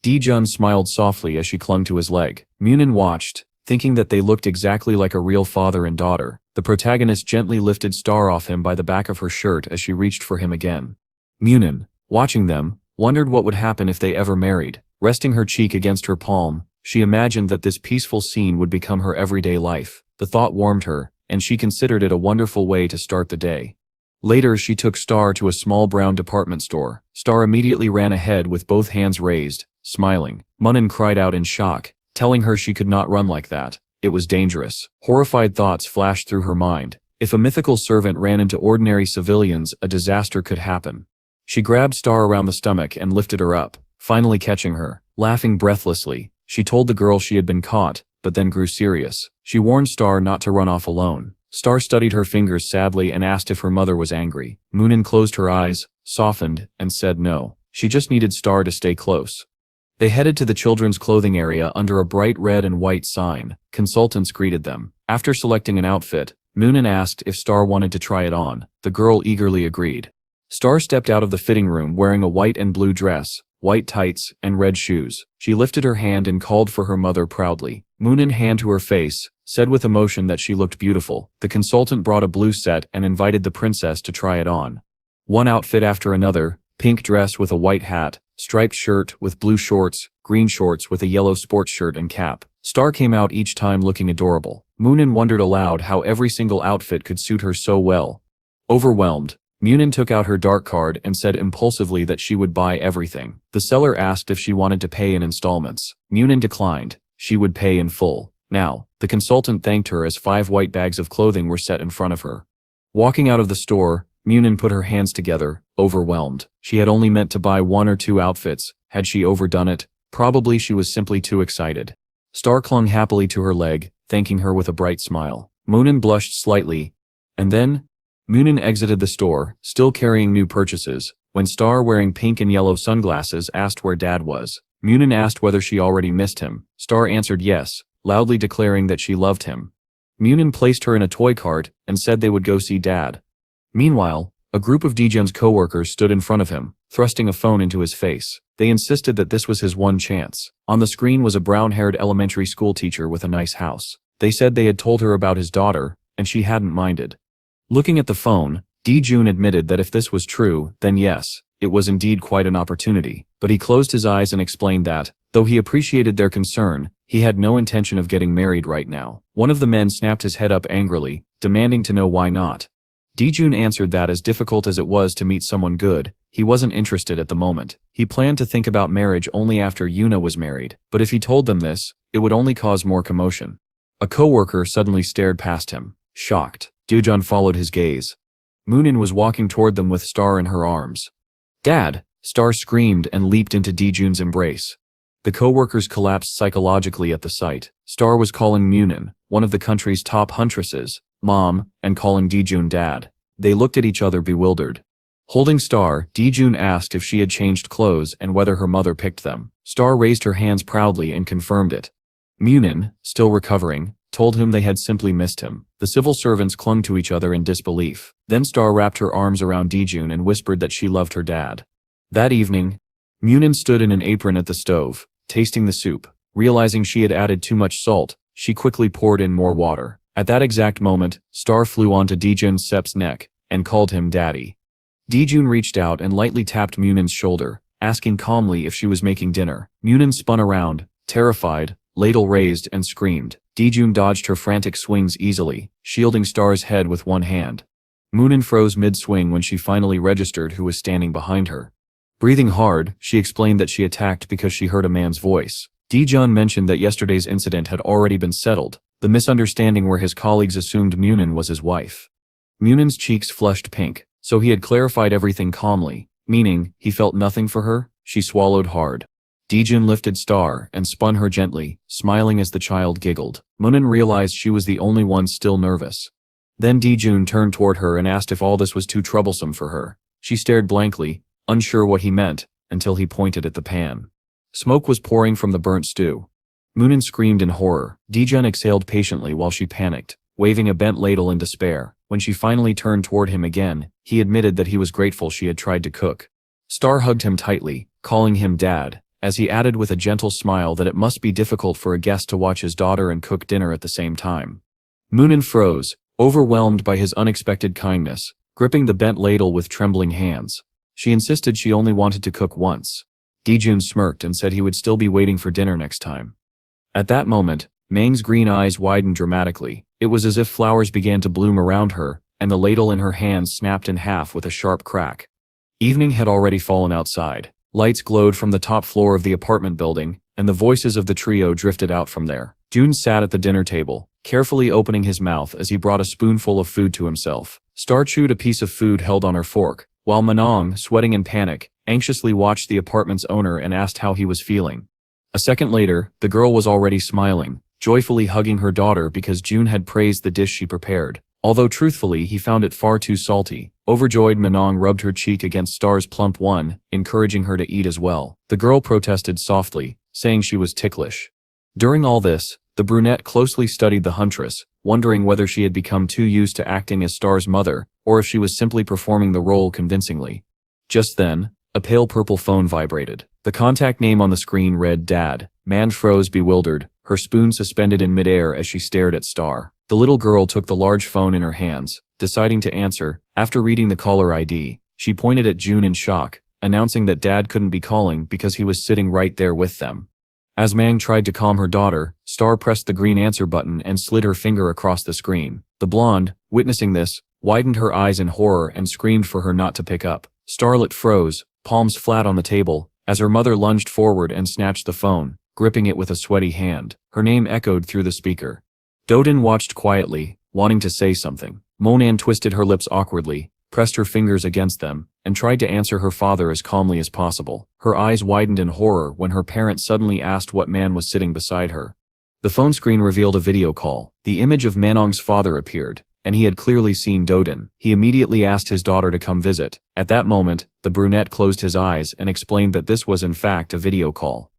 Jun smiled softly as she clung to his leg. Moonin watched, thinking that they looked exactly like a real father and daughter. The protagonist gently lifted Star off him by the back of her shirt as she reached for him again. Moonin, watching them, wondered what would happen if they ever married. Resting her cheek against her palm, she imagined that this peaceful scene would become her everyday life. The thought warmed her, and she considered it a wonderful way to start the day. Later she took Star to a small brown department store. Star immediately ran ahead with both hands raised, smiling. Moonin cried out in shock, telling her she could not run like that. It was dangerous. Horrified thoughts flashed through her mind. If a mythical servant ran into ordinary civilians, a disaster could happen. She grabbed Star around the stomach and lifted her up, finally catching her. Laughing breathlessly, she told the girl she had been caught, but then grew serious. She warned Star not to run off alone. Star studied her fingers sadly and asked if her mother was angry. Moonin closed her eyes, softened, and said no. She just needed Star to stay close. They headed to the children's clothing area under a bright red and white sign. Consultants greeted them. After selecting an outfit, Moonin asked if Star wanted to try it on. The girl eagerly agreed. Star stepped out of the fitting room wearing a white and blue dress, white tights, and red shoes. She lifted her hand and called for her mother proudly. Moonin, hand to her face, said with emotion that she looked beautiful. The consultant brought a blue set and invited the princess to try it on. One outfit after another, pink dress with a white hat, striped shirt with blue shorts, green shorts with a yellow sports shirt and cap. Star came out each time looking adorable. Moonin wondered aloud how every single outfit could suit her so well. Overwhelmed, Moonin took out her dark card and said impulsively that she would buy everything. The seller asked if she wanted to pay in installments. Moonin declined. She would pay in full. Now, the consultant thanked her as 5 white bags of clothing were set in front of her. Walking out of the store, Moonin put her hands together, overwhelmed. She had only meant to buy 1 or 2 outfits. Had she overdone it? Probably she was simply too excited. Star clung happily to her leg, thanking her with a bright smile. Moonin blushed slightly, and then Moonin exited the store, still carrying new purchases, when Star, wearing pink and yellow sunglasses, asked where Dad was. Moonin asked whether she already missed him. Star answered yes, loudly declaring that she loved him. Moonin placed her in a toy cart and said they would go see Dad. Meanwhile, a group of Dijun's co-workers stood in front of him, thrusting a phone into his face. They insisted that this was his one chance. On the screen was a brown-haired elementary school teacher with a nice house. They said they had told her about his daughter, and she hadn't minded. Looking at the phone, Dijun admitted that if this was true, then yes, it was indeed quite an opportunity. But he closed his eyes and explained that, though he appreciated their concern, he had no intention of getting married right now. One of the men snapped his head up angrily, demanding to know why not. Dijun answered that as difficult as it was to meet someone good, he wasn't interested at the moment. He planned to think about marriage only after Yuna was married, but if he told them this, it would only cause more commotion. A co-worker suddenly stared past him, shocked. Dijun followed his gaze. Moonin was walking toward them with Star in her arms. "Dad!" Star screamed and leaped into Dijun's embrace. The co-workers collapsed psychologically at the sight. Star was calling Moonin, one of the country's top huntresses, Mom, and calling Dijun Dad. They looked at each other bewildered. Holding Star, Dijun asked if she had changed clothes and whether her mother picked them. Star raised her hands proudly and confirmed it. Moonin, still recovering, told him they had simply missed him. The civil servants clung to each other in disbelief. Then Star wrapped her arms around Dijun and whispered that she loved her dad. That evening, Munin stood in an apron at the stove, tasting the soup. Realizing she had added too much salt, she quickly poured in more water. At that exact moment, Star flew onto Dijun Sep's neck and called him daddy. Dijun reached out and lightly tapped Munin's shoulder, asking calmly if she was making dinner. Munin spun around, terrified, ladle raised, and screamed. Dijun dodged her frantic swings easily, shielding Star's head with one hand. Munin froze mid-swing when she finally registered who was standing behind her. Breathing hard, she explained that she attacked because she heard a man's voice. Dijun mentioned that yesterday's incident had already been settled, the misunderstanding where his colleagues assumed Munin was his wife. Munin's cheeks flushed pink, so he had clarified everything calmly, meaning he felt nothing for her. She swallowed hard. Dijun lifted Star and spun her gently, smiling as the child giggled. Munin realized she was the only one still nervous. Then Dijun turned toward her and asked if all this was too troublesome for her. She stared blankly, unsure what he meant, until he pointed at the pan. Smoke was pouring from the burnt stew. Munin screamed in horror. Dijun exhaled patiently while she panicked, waving a bent ladle in despair. When she finally turned toward him again, he admitted that he was grateful she had tried to cook. Star hugged him tightly, calling him dad, as he added with a gentle smile that it must be difficult for a guest to watch his daughter and cook dinner at the same time. Munin froze, overwhelmed by his unexpected kindness, gripping the bent ladle with trembling hands. She insisted she only wanted to cook once. Dijun smirked and said he would still be waiting for dinner next time. At that moment, Mang's green eyes widened dramatically. It was as if flowers began to bloom around her, and the ladle in her hands snapped in half with a sharp crack. Evening had already fallen outside. Lights glowed from the top floor of the apartment building, and the voices of the trio drifted out from there. Jun sat at the dinner table, carefully opening his mouth as he brought a spoonful of food to himself. Star chewed a piece of food held on her fork, while Manong, sweating in panic, anxiously watched the apartment's owner and asked how he was feeling. A second later, the girl was already smiling, joyfully hugging her daughter because Jun had praised the dish she prepared. Although truthfully he found it far too salty. Overjoyed, Manong rubbed her cheek against Star's plump one, encouraging her to eat as well. The girl protested softly, saying she was ticklish. During all this, the brunette closely studied the huntress, wondering whether she had become too used to acting as Star's mother, or if she was simply performing the role convincingly. Just then, a pale purple phone vibrated. The contact name on the screen read Dad. Man froze bewildered, her spoon suspended in midair as she stared at Star. The little girl took the large phone in her hands, deciding to answer. After reading the caller ID, she pointed at Jun in shock, announcing that Dad couldn't be calling because he was sitting right there with them. As Mang tried to calm her daughter, Star pressed the green answer button and slid her finger across the screen. The blonde, witnessing this, widened her eyes in horror and screamed for her not to pick up. Starlet froze, palms flat on the table, as her mother lunged forward and snatched the phone, gripping it with a sweaty hand. Her name echoed through the speaker. Dodin watched quietly, wanting to say something. Monan twisted her lips awkwardly, pressed her fingers against them, and tried to answer her father as calmly as possible. Her eyes widened in horror when her parent suddenly asked what man was sitting beside her. The phone screen revealed a video call. The image of Manong's father appeared, and he had clearly seen Dodin. He immediately asked his daughter to come visit. At that moment, the brunette closed his eyes and explained that this was in fact a video call.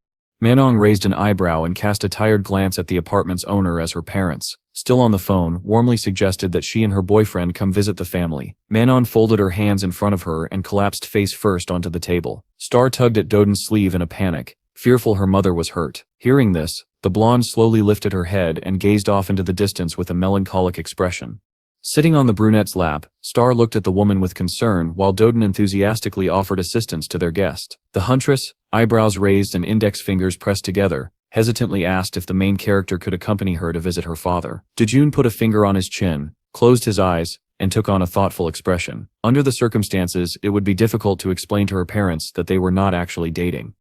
Manong raised an eyebrow and cast a tired glance at the apartment's owner as her parents, still on the phone, warmly suggested that she and her boyfriend come visit the family. Manon folded her hands in front of her and collapsed face first onto the table. Star tugged at Dodin's sleeve in a panic, fearful her mother was hurt. Hearing this, the blonde slowly lifted her head and gazed off into the distance with a melancholic expression. Sitting on the brunette's lap, Star looked at the woman with concern while Dodin enthusiastically offered assistance to their guest. The huntress, eyebrows raised and index fingers pressed together, hesitantly asked if the main character could accompany her to visit her father. Dejun put a finger on his chin, closed his eyes, and took on a thoughtful expression. Under the circumstances, it would be difficult to explain to her parents that they were not actually dating.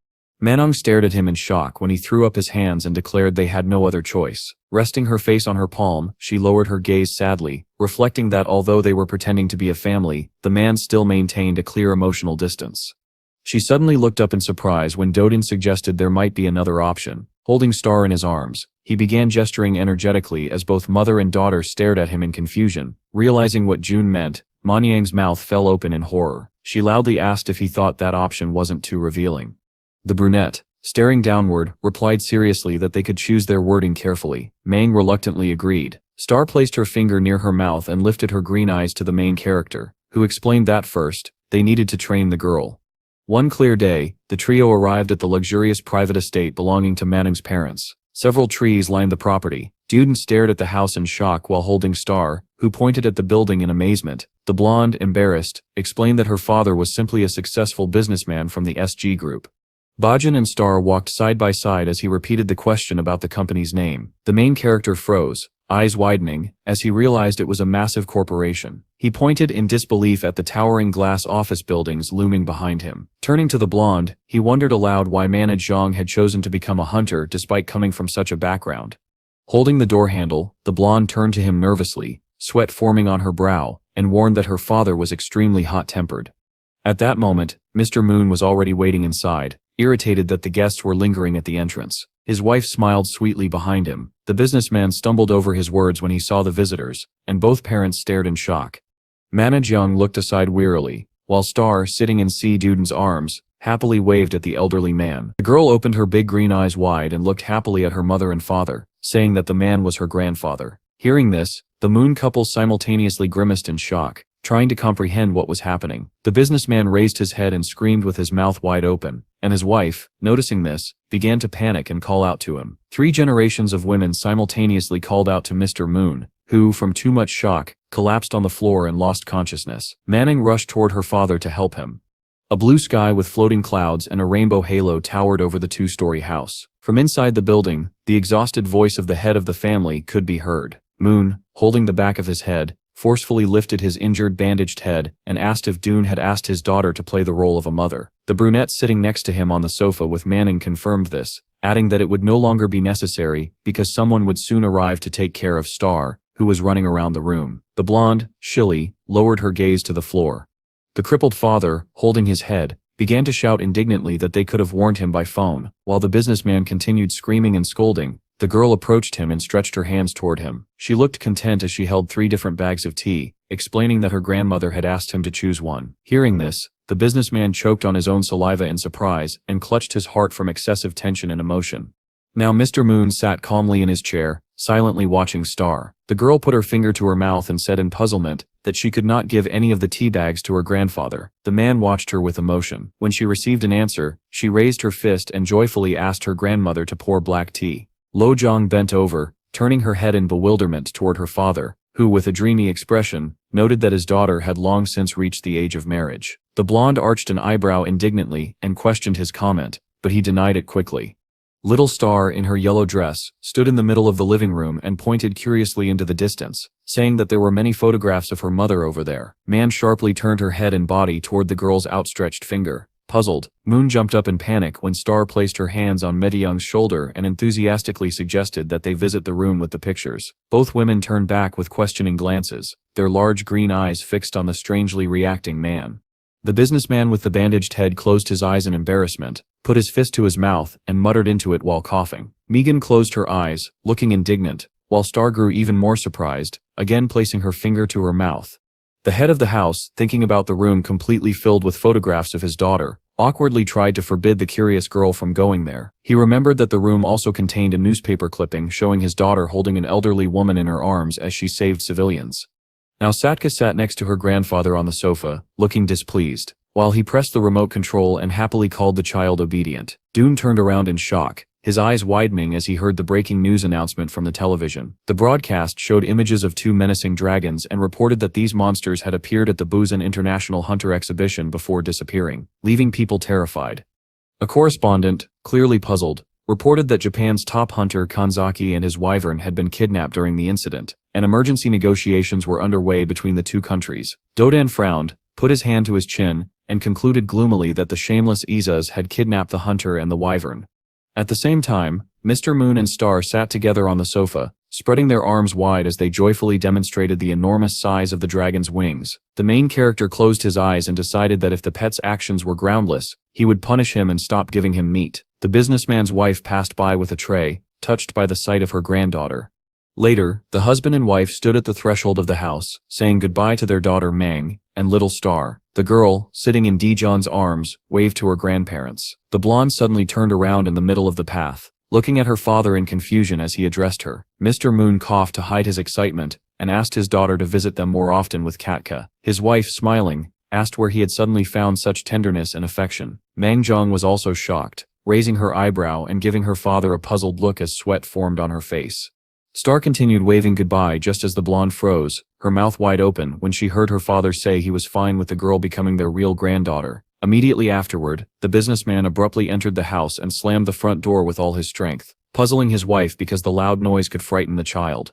Manong stared at him in shock when he threw up his hands and declared they had no other choice. Resting her face on her palm, she lowered her gaze sadly, reflecting that although they were pretending to be a family, the man still maintained a clear emotional distance. She suddenly looked up in surprise when Dodin suggested there might be another option. Holding Star in his arms, he began gesturing energetically as both mother and daughter stared at him in confusion. Realizing what Jun meant, Manyang's mouth fell open in horror. She loudly asked if he thought that option wasn't too revealing. The brunette, staring downward, replied seriously that they could choose their wording carefully. Mang reluctantly agreed. Star placed her finger near her mouth and lifted her green eyes to the main character, who explained that first, they needed to train the girl. One clear day, the trio arrived at the luxurious private estate belonging to Manning's parents. Several trees lined the property. Duden stared at the house in shock while holding Star, who pointed at the building in amazement. The blonde, embarrassed, explained that her father was simply a successful businessman from the SG Group. Bajan and Star walked side by side as he repeated the question about the company's name. The main character froze, eyes widening, as he realized it was a massive corporation. He pointed in disbelief at the towering glass office buildings looming behind him. Turning to the blonde, he wondered aloud why Mana Zhang had chosen to become a hunter despite coming from such a background. Holding the door handle, the blonde turned to him nervously, sweat forming on her brow, and warned that her father was extremely hot-tempered. At that moment, Mr. Moon was already waiting inside, irritated that the guests were lingering at the entrance. His wife smiled sweetly behind him. The businessman stumbled over his words when he saw the visitors, and both parents stared in shock. Mana Zhang looked aside wearily, while Star, sitting in C. Duden's arms, happily waved at the elderly man. The girl opened her big green eyes wide and looked happily at her mother and father, saying that the man was her grandfather. Hearing this, the Moon couple simultaneously grimaced in shock, trying to comprehend what was happening. The businessman raised his head and screamed with his mouth wide open, and his wife, noticing this, began to panic and call out to him. 3 generations of women simultaneously called out to Mr. Moon, who, from too much shock, collapsed on the floor and lost consciousness. Manning rushed toward her father to help him. A blue sky with floating clouds and a rainbow halo towered over the 2-story house. From inside the building, the exhausted voice of the head of the family could be heard. Moon, holding the back of his head, forcefully lifted his injured bandaged head and asked if Dune had asked his daughter to play the role of a mother. The brunette sitting next to him on the sofa with Manning confirmed this, adding that it would no longer be necessary because someone would soon arrive to take care of Star, who was running around the room. The blonde, Shilly, lowered her gaze to the floor. The crippled father, holding his head, began to shout indignantly that they could have warned him by phone. While the businessman continued screaming and scolding, the girl approached him and stretched her hands toward him. She looked content as she held 3 different bags of tea, explaining that her grandmother had asked him to choose one. Hearing this, the businessman choked on his own saliva in surprise and clutched his heart from excessive tension and emotion. Now Mr. Moon sat calmly in his chair, silently watching Star. The girl put her finger to her mouth and said in puzzlement that she could not give any of the tea bags to her grandfather. The man watched her with emotion. When she received an answer, she raised her fist and joyfully asked her grandmother to pour black tea. Lo Zhang bent over, turning her head in bewilderment toward her father, who with a dreamy expression, noted that his daughter had long since reached the age of marriage. The blonde arched an eyebrow indignantly and questioned his comment, but he denied it quickly. Little Star, in her yellow dress, stood in the middle of the living room and pointed curiously into the distance, saying that there were many photographs of her mother over there. Man sharply turned her head and body toward the girl's outstretched finger. Puzzled, Moon jumped up in panic when Star placed her hands on Medyoung's shoulder and enthusiastically suggested that they visit the room with the pictures. Both women turned back with questioning glances, their large green eyes fixed on the strangely reacting man. The businessman with the bandaged head closed his eyes in embarrassment, put his fist to his mouth, and muttered into it while coughing. Megan closed her eyes, looking indignant, while Star grew even more surprised, again placing her finger to her mouth. The head of the house, thinking about the room completely filled with photographs of his daughter, awkwardly tried to forbid the curious girl from going there. He remembered that the room also contained a newspaper clipping showing his daughter holding an elderly woman in her arms as she saved civilians. Now Satka sat next to her grandfather on the sofa, looking displeased, while he pressed the remote control and happily called the child obedient. Dune turned around in shock, his eyes widening as he heard the breaking news announcement from the television. The broadcast showed images of 2 menacing dragons and reported that these monsters had appeared at the Busan International Hunter Exhibition before disappearing, leaving people terrified. A correspondent, clearly puzzled, reported that Japan's top hunter Kanzaki and his wyvern had been kidnapped during the incident, and emergency negotiations were underway between the 2 countries. Dodan frowned, put his hand to his chin, and concluded gloomily that the shameless Izas had kidnapped the hunter and the wyvern. At the same time, Mr. Moon and Star sat together on the sofa, spreading their arms wide as they joyfully demonstrated the enormous size of the dragon's wings. The main character closed his eyes and decided that if the pet's actions were groundless, he would punish him and stop giving him meat. The businessman's wife passed by with a tray, touched by the sight of her granddaughter. Later, the husband and wife stood at the threshold of the house, saying goodbye to their daughter Mang and little Star. The girl, sitting in Daejeon's arms, waved to her grandparents. The blonde suddenly turned around in the middle of the path, looking at her father in confusion as he addressed her. Mr. Moon coughed to hide his excitement, and asked his daughter to visit them more often with Katka. His wife, smiling, asked where he had suddenly found such tenderness and affection. Mang Jong was also shocked, raising her eyebrow and giving her father a puzzled look as sweat formed on her face. Star continued waving goodbye just as the blonde froze, her mouth wide open when she heard her father say he was fine with the girl becoming their real granddaughter. Immediately afterward, the businessman abruptly entered the house and slammed the front door with all his strength, puzzling his wife because the loud noise could frighten the child.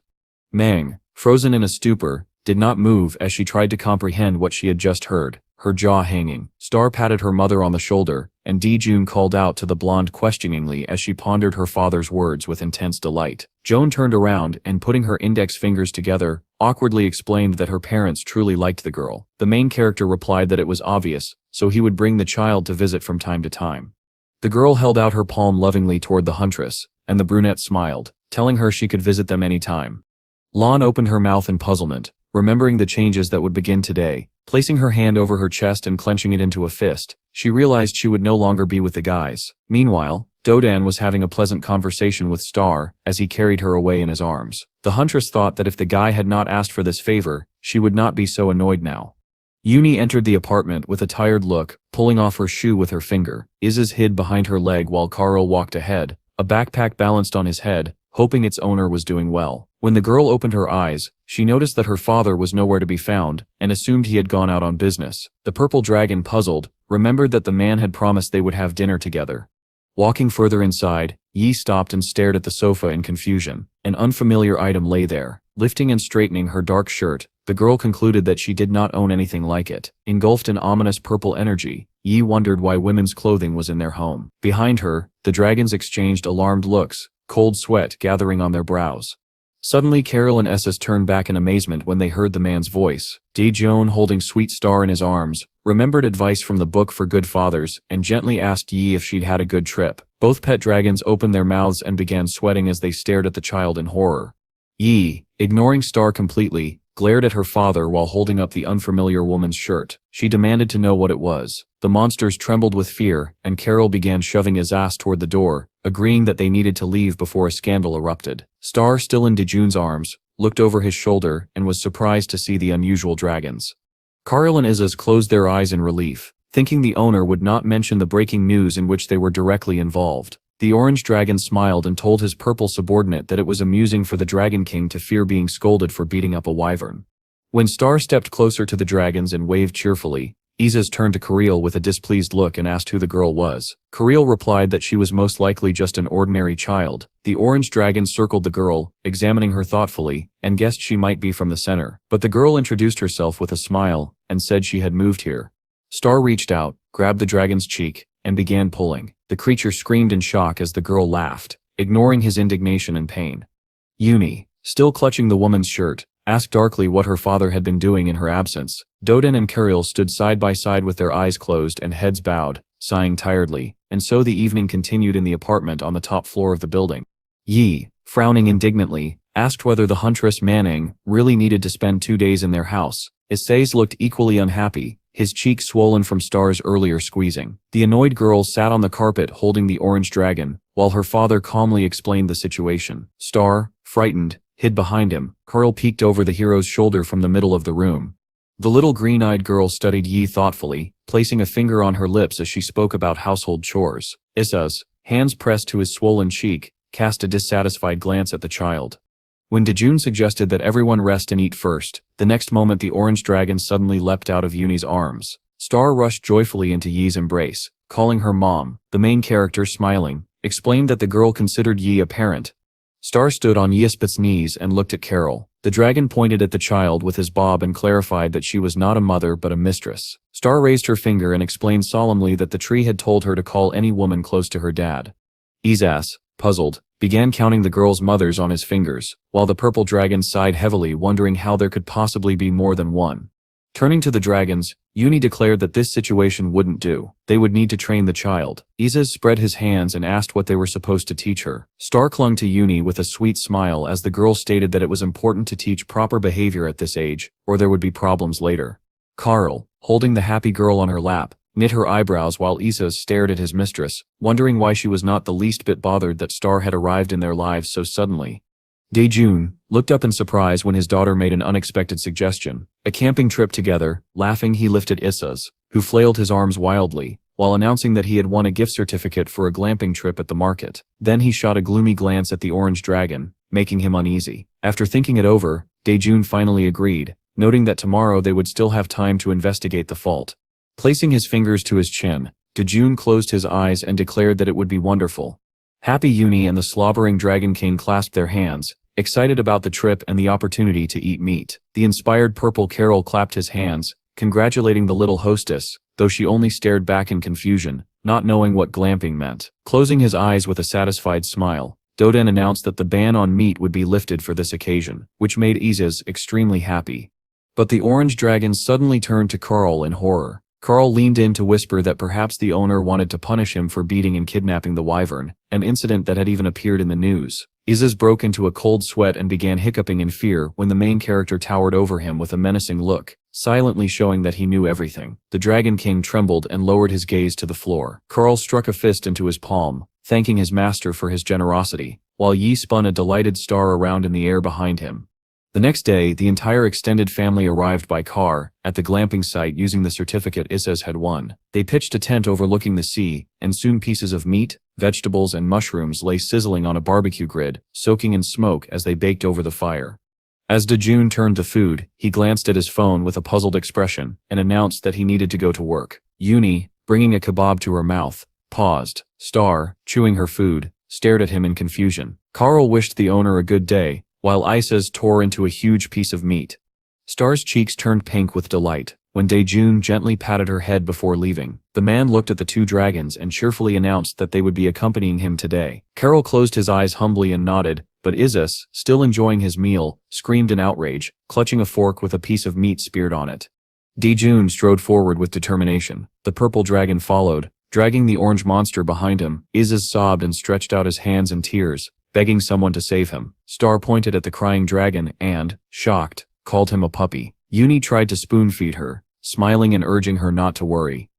Mang, frozen in a stupor, did not move as she tried to comprehend what she had just heard, her jaw hanging. Star patted her mother on the shoulder, and Daejeon called out to the blonde questioningly as she pondered her father's words with intense delight. Joan turned around and, putting her index fingers together, awkwardly explained that her parents truly liked the girl. The main character replied that it was obvious, so he would bring the child to visit from time to time. The girl held out her palm lovingly toward the huntress, and the brunette smiled, telling her she could visit them any time. Lan opened her mouth in puzzlement, remembering the changes that would begin today. Placing her hand over her chest and clenching it into a fist, she realized she would no longer be with the guys. Meanwhile, Dodan was having a pleasant conversation with Star as he carried her away in his arms. The huntress thought that if the guy had not asked for this favor, she would not be so annoyed now. Uni entered the apartment with a tired look, pulling off her shoe with her finger. Iz's hid behind her leg while Carl walked ahead, a backpack balanced on his head, hoping its owner was doing well. When the girl opened her eyes, she noticed that her father was nowhere to be found, and assumed he had gone out on business. The purple dragon, puzzled, remembered that the man had promised they would have dinner together. Walking further inside, Yi stopped and stared at the sofa in confusion. An unfamiliar item lay there. Lifting and straightening her dark shirt, the girl concluded that she did not own anything like it. Engulfed in ominous purple energy, Yi wondered why women's clothing was in their home. Behind her, the dragons exchanged alarmed looks, cold sweat gathering on their brows. Suddenly Carol and Esses turned back in amazement when they heard the man's voice. Daejeon, holding Sweet Star in his arms, remembered advice from the book for good fathers and gently asked Yi if she'd had a good trip. Both pet dragons opened their mouths and began sweating as they stared at the child in horror. Yi, ignoring Star completely, glared at her father while holding up the unfamiliar woman's shirt. She demanded to know what it was. The monsters trembled with fear, and Carol began shoving his ass toward the door, agreeing that they needed to leave before a scandal erupted. Star, still in Daejeon's arms, looked over his shoulder and was surprised to see the unusual dragons. Carl and Izzas closed their eyes in relief, thinking the owner would not mention the breaking news in which they were directly involved. The orange dragon smiled and told his purple subordinate that it was amusing for the Dragon King to fear being scolded for beating up a wyvern. When Star stepped closer to the dragons and waved cheerfully, Izzas turned to Kirill with a displeased look and asked who the girl was. Kirill replied that she was most likely just an ordinary child. The orange dragon circled the girl, examining her thoughtfully, and guessed she might be from the center. But the girl introduced herself with a smile, and said she had moved here. Star reached out, grabbed the dragon's cheek, and began pulling. The creature screamed in shock as the girl laughed, ignoring his indignation and pain. Uni, still clutching the woman's shirt, asked darkly what her father had been doing in her absence. Dodan and Kirill stood side by side with their eyes closed and heads bowed, sighing tiredly, and so the evening continued in the apartment on the top floor of the building. Yi, frowning indignantly, asked whether the huntress Manning really needed to spend 2 days in their house. Issei looked equally unhappy, his cheek swollen from Star's earlier squeezing. The annoyed girl sat on the carpet holding the orange dragon, while her father calmly explained the situation. Star, frightened, hid behind him. Carl peeked over the hero's shoulder from the middle of the room. The little green-eyed girl studied Yi thoughtfully, placing a finger on her lips as she spoke about household chores. Issas, hands pressed to his swollen cheek, cast a dissatisfied glance at the child. When Daejeon suggested that everyone rest and eat first, the next moment the orange dragon suddenly leapt out of Uni's arms. Star rushed joyfully into Yi's embrace, calling her mom. The main character, smiling, explained that the girl considered Yi a parent. Star stood on Yispet's knees and looked at Carol. The dragon pointed at the child with his bob and clarified that she was not a mother but a mistress. Star raised her finger and explained solemnly that the tree had told her to call any woman close to her dad. Izzas, puzzled, began counting the girl's mothers on his fingers, while the purple dragon sighed heavily, wondering how there could possibly be more than one. Turning to the dragons, Uni declared that this situation wouldn't do. They would need to train the child. Izzas spread his hands and asked what they were supposed to teach her. Star clung to Uni with a sweet smile as the girl stated that it was important to teach proper behavior at this age, or there would be problems later. Carl, holding the happy girl on her lap, knit her eyebrows while Isa stared at his mistress, wondering why she was not the least bit bothered that Star had arrived in their lives so suddenly. Daejun looked up in surprise when his daughter made an unexpected suggestion. A camping trip together. Laughing, he lifted Issa's, who flailed his arms wildly, while announcing that he had won a gift certificate for a glamping trip at the market. Then he shot a gloomy glance at the orange dragon, making him uneasy. After thinking it over, Daejun finally agreed, noting that tomorrow they would still have time to investigate the fault. Placing his fingers to his chin, Daejun closed his eyes and declared that it would be wonderful. Happy Uni and the slobbering Dragon King clasped their hands, excited about the trip and the opportunity to eat meat. The inspired Purple Carol clapped his hands, congratulating the little hostess, though she only stared back in confusion, not knowing what glamping meant. Closing his eyes with a satisfied smile, Doden announced that the ban on meat would be lifted for this occasion, which made Isis extremely happy. But the orange dragon suddenly turned to Carl in horror. Carl leaned in to whisper that perhaps the owner wanted to punish him for beating and kidnapping the wyvern, an incident that had even appeared in the news. Isis broke into a cold sweat and began hiccuping in fear when the main character towered over him with a menacing look, silently showing that he knew everything. The Dragon King trembled and lowered his gaze to the floor. Carl struck a fist into his palm, thanking his master for his generosity, while Yi spun a delighted star around in the air behind him. The next day, the entire extended family arrived by car at the glamping site using the certificate Issa's had won. They pitched a tent overlooking the sea, and soon pieces of meat, vegetables, and mushrooms lay sizzling on a barbecue grid, soaking in smoke as they baked over the fire. As Daejun turned to food, he glanced at his phone with a puzzled expression and announced that he needed to go to work. Uni, bringing a kebab to her mouth, paused. Star, chewing her food, stared at him in confusion. Carl wished the owner a good day, while Isis tore into a huge piece of meat. Star's cheeks turned pink with delight when Daejun gently patted her head before leaving. The man looked at the two dragons and cheerfully announced that they would be accompanying him today. Carol closed his eyes humbly and nodded, but Isis, still enjoying his meal, screamed in outrage, clutching a fork with a piece of meat speared on it. Daejun strode forward with determination. The purple dragon followed, dragging the orange monster behind him. Isis sobbed and stretched out his hands in tears, begging someone to save him. Star pointed at the crying dragon and, shocked, called him a puppy. Uni tried to spoon-feed her, smiling and urging her not to worry.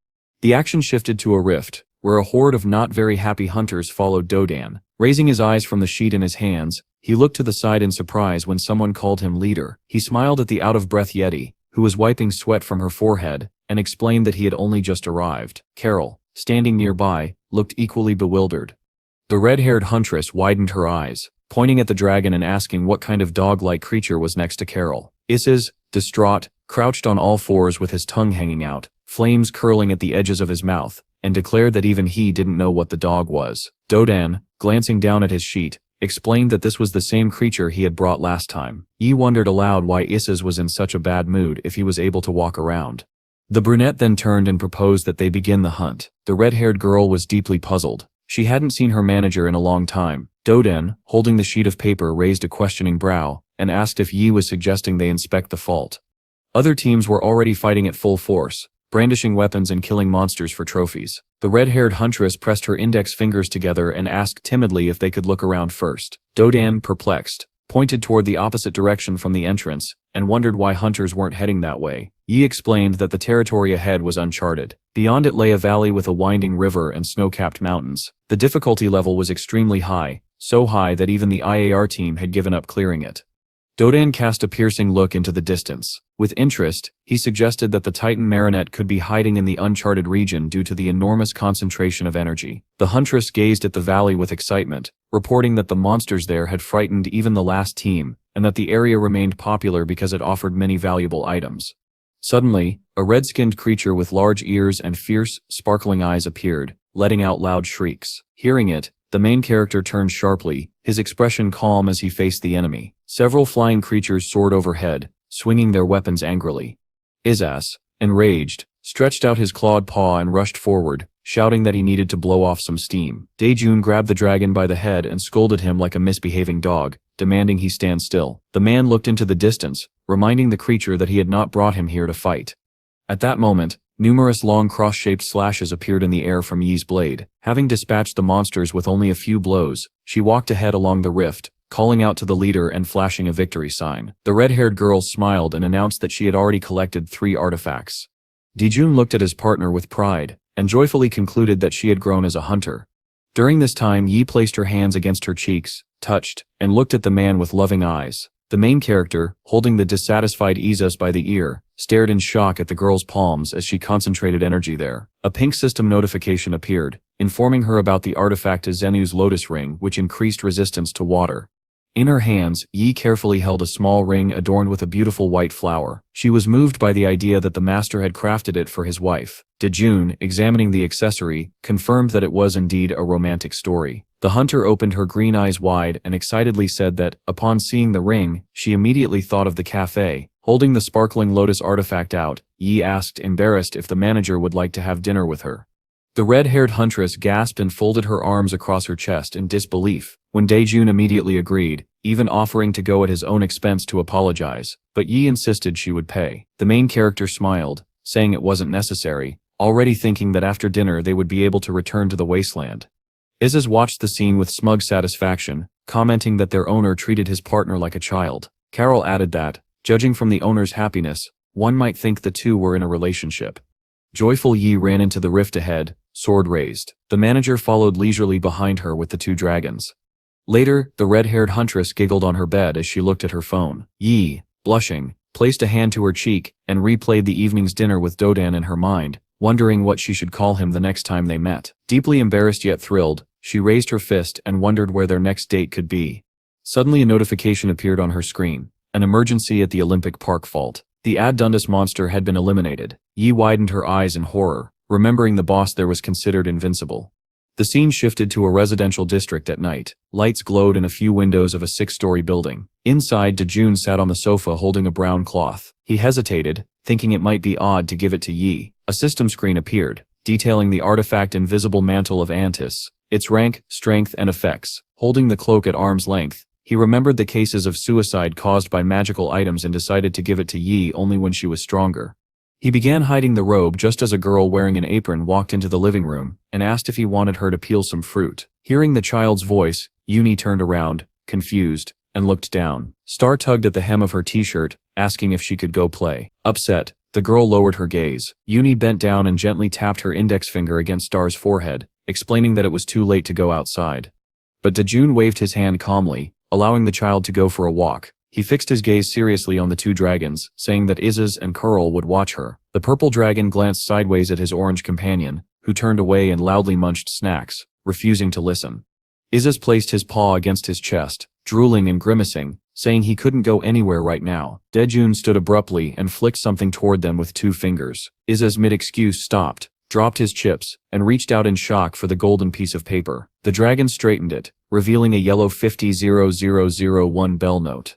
The action shifted to a rift, where a horde of not very happy hunters followed Dodan. Raising his eyes from the sheet in his hands, he looked to the side in surprise when someone called him leader. He smiled at the out-of-breath Yeti, who was wiping sweat from her forehead, and explained that he had only just arrived. Carol, standing nearby, looked equally bewildered. The red-haired huntress widened her eyes, pointing at the dragon and asking what kind of dog-like creature was next to Carol. Isis, distraught, crouched on all fours with his tongue hanging out, flames curling at the edges of his mouth, and declared that even he didn't know what the dog was. Dodan, glancing down at his sheet, explained that this was the same creature he had brought last time. Yi wondered aloud why Isis was in such a bad mood if he was able to walk around. The brunette then turned and proposed that they begin the hunt. The red-haired girl was deeply puzzled. She hadn't seen her manager in a long time. Doden, holding the sheet of paper, raised a questioning brow and asked if Yi was suggesting they inspect the fault. Other teams were already fighting at full force, brandishing weapons and killing monsters for trophies. The red-haired huntress pressed her index fingers together and asked timidly if they could look around first. Dodan, perplexed, pointed toward the opposite direction from the entrance and wondered why hunters weren't heading that way. Yi explained that the territory ahead was uncharted. Beyond it lay a valley with a winding river and snow-capped mountains. The difficulty level was extremely high, so high that even the IAR team had given up clearing it. Dodan cast a piercing look into the distance. With interest, he suggested that the Titan Marinette could be hiding in the uncharted region due to the enormous concentration of energy. The huntress gazed at the valley with excitement, reporting that the monsters there had frightened even the last team, and that the area remained popular because it offered many valuable items. Suddenly, a red-skinned creature with large ears and fierce, sparkling eyes appeared, letting out loud shrieks. Hearing it, the main character turned sharply, his expression calm as he faced the enemy. Several flying creatures soared overhead, swinging their weapons angrily. Isis, enraged, stretched out his clawed paw and rushed forward, shouting that he needed to blow off some steam. Daejun grabbed the dragon by the head and scolded him like a misbehaving dog, demanding he stand still. The man looked into the distance, reminding the creature that he had not brought him here to fight. At that moment, numerous long cross-shaped slashes appeared in the air from Yi's blade. Having dispatched the monsters with only a few blows, she walked ahead along the rift, calling out to the leader and flashing a victory sign. The red-haired girl smiled and announced that she had already collected 3 artifacts. Dejun looked at his partner with pride, and joyfully concluded that she had grown as a hunter. During this time Yi placed her hands against her cheeks, touched, and looked at the man with loving eyes. The main character, holding the dissatisfied Izus by the ear, stared in shock at the girl's palms as she concentrated energy there. A pink system notification appeared, informing her about the artifact Zenu's lotus ring, which increased resistance to water. In her hands, Yi carefully held a small ring adorned with a beautiful white flower. She was moved by the idea that the master had crafted it for his wife. Dejun, examining the accessory, confirmed that it was indeed a romantic story. The hunter opened her green eyes wide and excitedly said that, upon seeing the ring, she immediately thought of the cafe. Holding the sparkling lotus artifact out, Yi asked, embarrassed, if the manager would like to have dinner with her. The red-haired huntress gasped and folded her arms across her chest in disbelief, when Dejun immediately agreed, even offering to go at his own expense to apologize, but Yi insisted she would pay. The main character smiled, saying it wasn't necessary, already thinking that after dinner they would be able to return to the wasteland. Izus watched the scene with smug satisfaction, commenting that their owner treated his partner like a child. Carol added that, judging from the owner's happiness, one might think the two were in a relationship. Joyful Yi ran into the rift ahead, sword raised. The manager followed leisurely behind her with the two dragons. Later, the red-haired huntress giggled on her bed as she looked at her phone. Yi, blushing, placed a hand to her cheek and replayed the evening's dinner with Dodan in her mind, wondering what she should call him the next time they met. Deeply embarrassed yet thrilled, she raised her fist and wondered where their next date could be. Suddenly a notification appeared on her screen. An emergency at the Olympic Park vault. The Ad-Dundus monster had been eliminated. Yi widened her eyes in horror, remembering the boss there was considered invincible. The scene shifted to a residential district at night. Lights glowed in a few windows of a 6-story building. Inside, Dejun sat on the sofa holding a brown cloth. He hesitated, thinking it might be odd to give it to Yi. A system screen appeared, detailing the artifact Invisible Mantle of Antis, its rank, strength, and effects. Holding the cloak at arm's length, he remembered the cases of suicide caused by magical items and decided to give it to Yi only when she was stronger. He began hiding the robe just as a girl wearing an apron walked into the living room and asked if he wanted her to peel some fruit. Hearing the child's voice, Uni turned around, confused, and looked down. Star tugged at the hem of her t-shirt, asking if she could go play. Upset, the girl lowered her gaze. Uni bent down and gently tapped her index finger against Star's forehead, explaining that it was too late to go outside. But Dejun waved his hand calmly, allowing the child to go for a walk. He fixed his gaze seriously on the two dragons, saying that Izus and Curl would watch her. The purple dragon glanced sideways at his orange companion, who turned away and loudly munched snacks, refusing to listen. Izus placed his paw against his chest, drooling and grimacing, saying he couldn't go anywhere right now. Dejun stood abruptly and flicked something toward them with 2 fingers. Izus mid-excuse stopped, dropped his chips, and reached out in shock for the golden piece of paper. The dragon straightened it, revealing a yellow 50,001 bell note.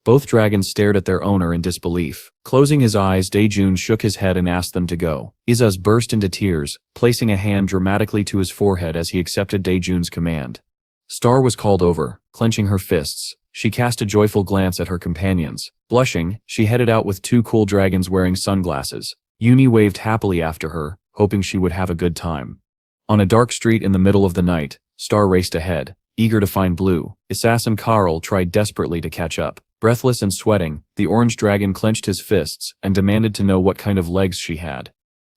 Both dragons stared at their owner in disbelief. Closing his eyes, Dejun shook his head and asked them to go. Izus burst into tears, placing a hand dramatically to his forehead as he accepted Dejun's command. Star was called over, clenching her fists. She cast a joyful glance at her companions. Blushing, she headed out with 2 cool dragons wearing sunglasses. Uni waved happily after her, hoping she would have a good time. On a dark street in the middle of the night, Star raced ahead, eager to find Blue. Assassin Carl tried desperately to catch up. Breathless and sweating, the orange dragon clenched his fists and demanded to know what kind of legs she had.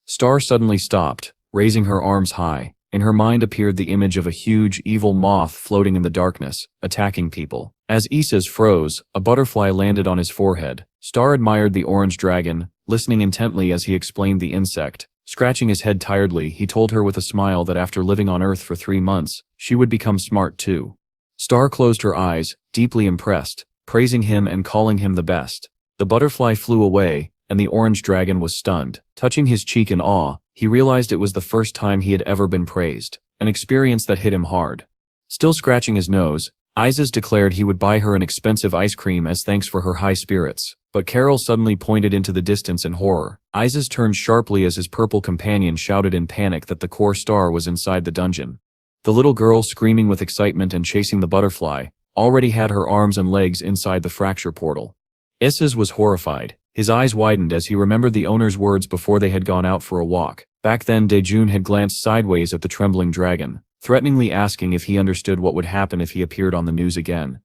Star suddenly stopped, raising her arms high. In her mind appeared the image of a huge, evil moth floating in the darkness, attacking people. As Isus froze, a butterfly landed on his forehead. Star admired the orange dragon, listening intently as he explained the insect. Scratching his head tiredly, he told her with a smile that after living on Earth for 3 months, she would become smart too. Star closed her eyes, deeply impressed, praising him and calling him the best. The butterfly flew away, and the orange dragon was stunned. Touching his cheek in awe, he realized it was the first time he had ever been praised, an experience that hit him hard. Still scratching his nose, Isis declared he would buy her an expensive ice cream as thanks for her high spirits. But Carol suddenly pointed into the distance in horror. Isis turned sharply as his purple companion shouted in panic that the core star was inside the dungeon. The little girl, screaming with excitement and chasing the butterfly, already had her arms and legs inside the fracture portal. Isis was horrified. His eyes widened as he remembered the owner's words before they had gone out for a walk. Back then, Dejun had glanced sideways at the trembling dragon, threateningly asking if he understood what would happen if he appeared on the news again.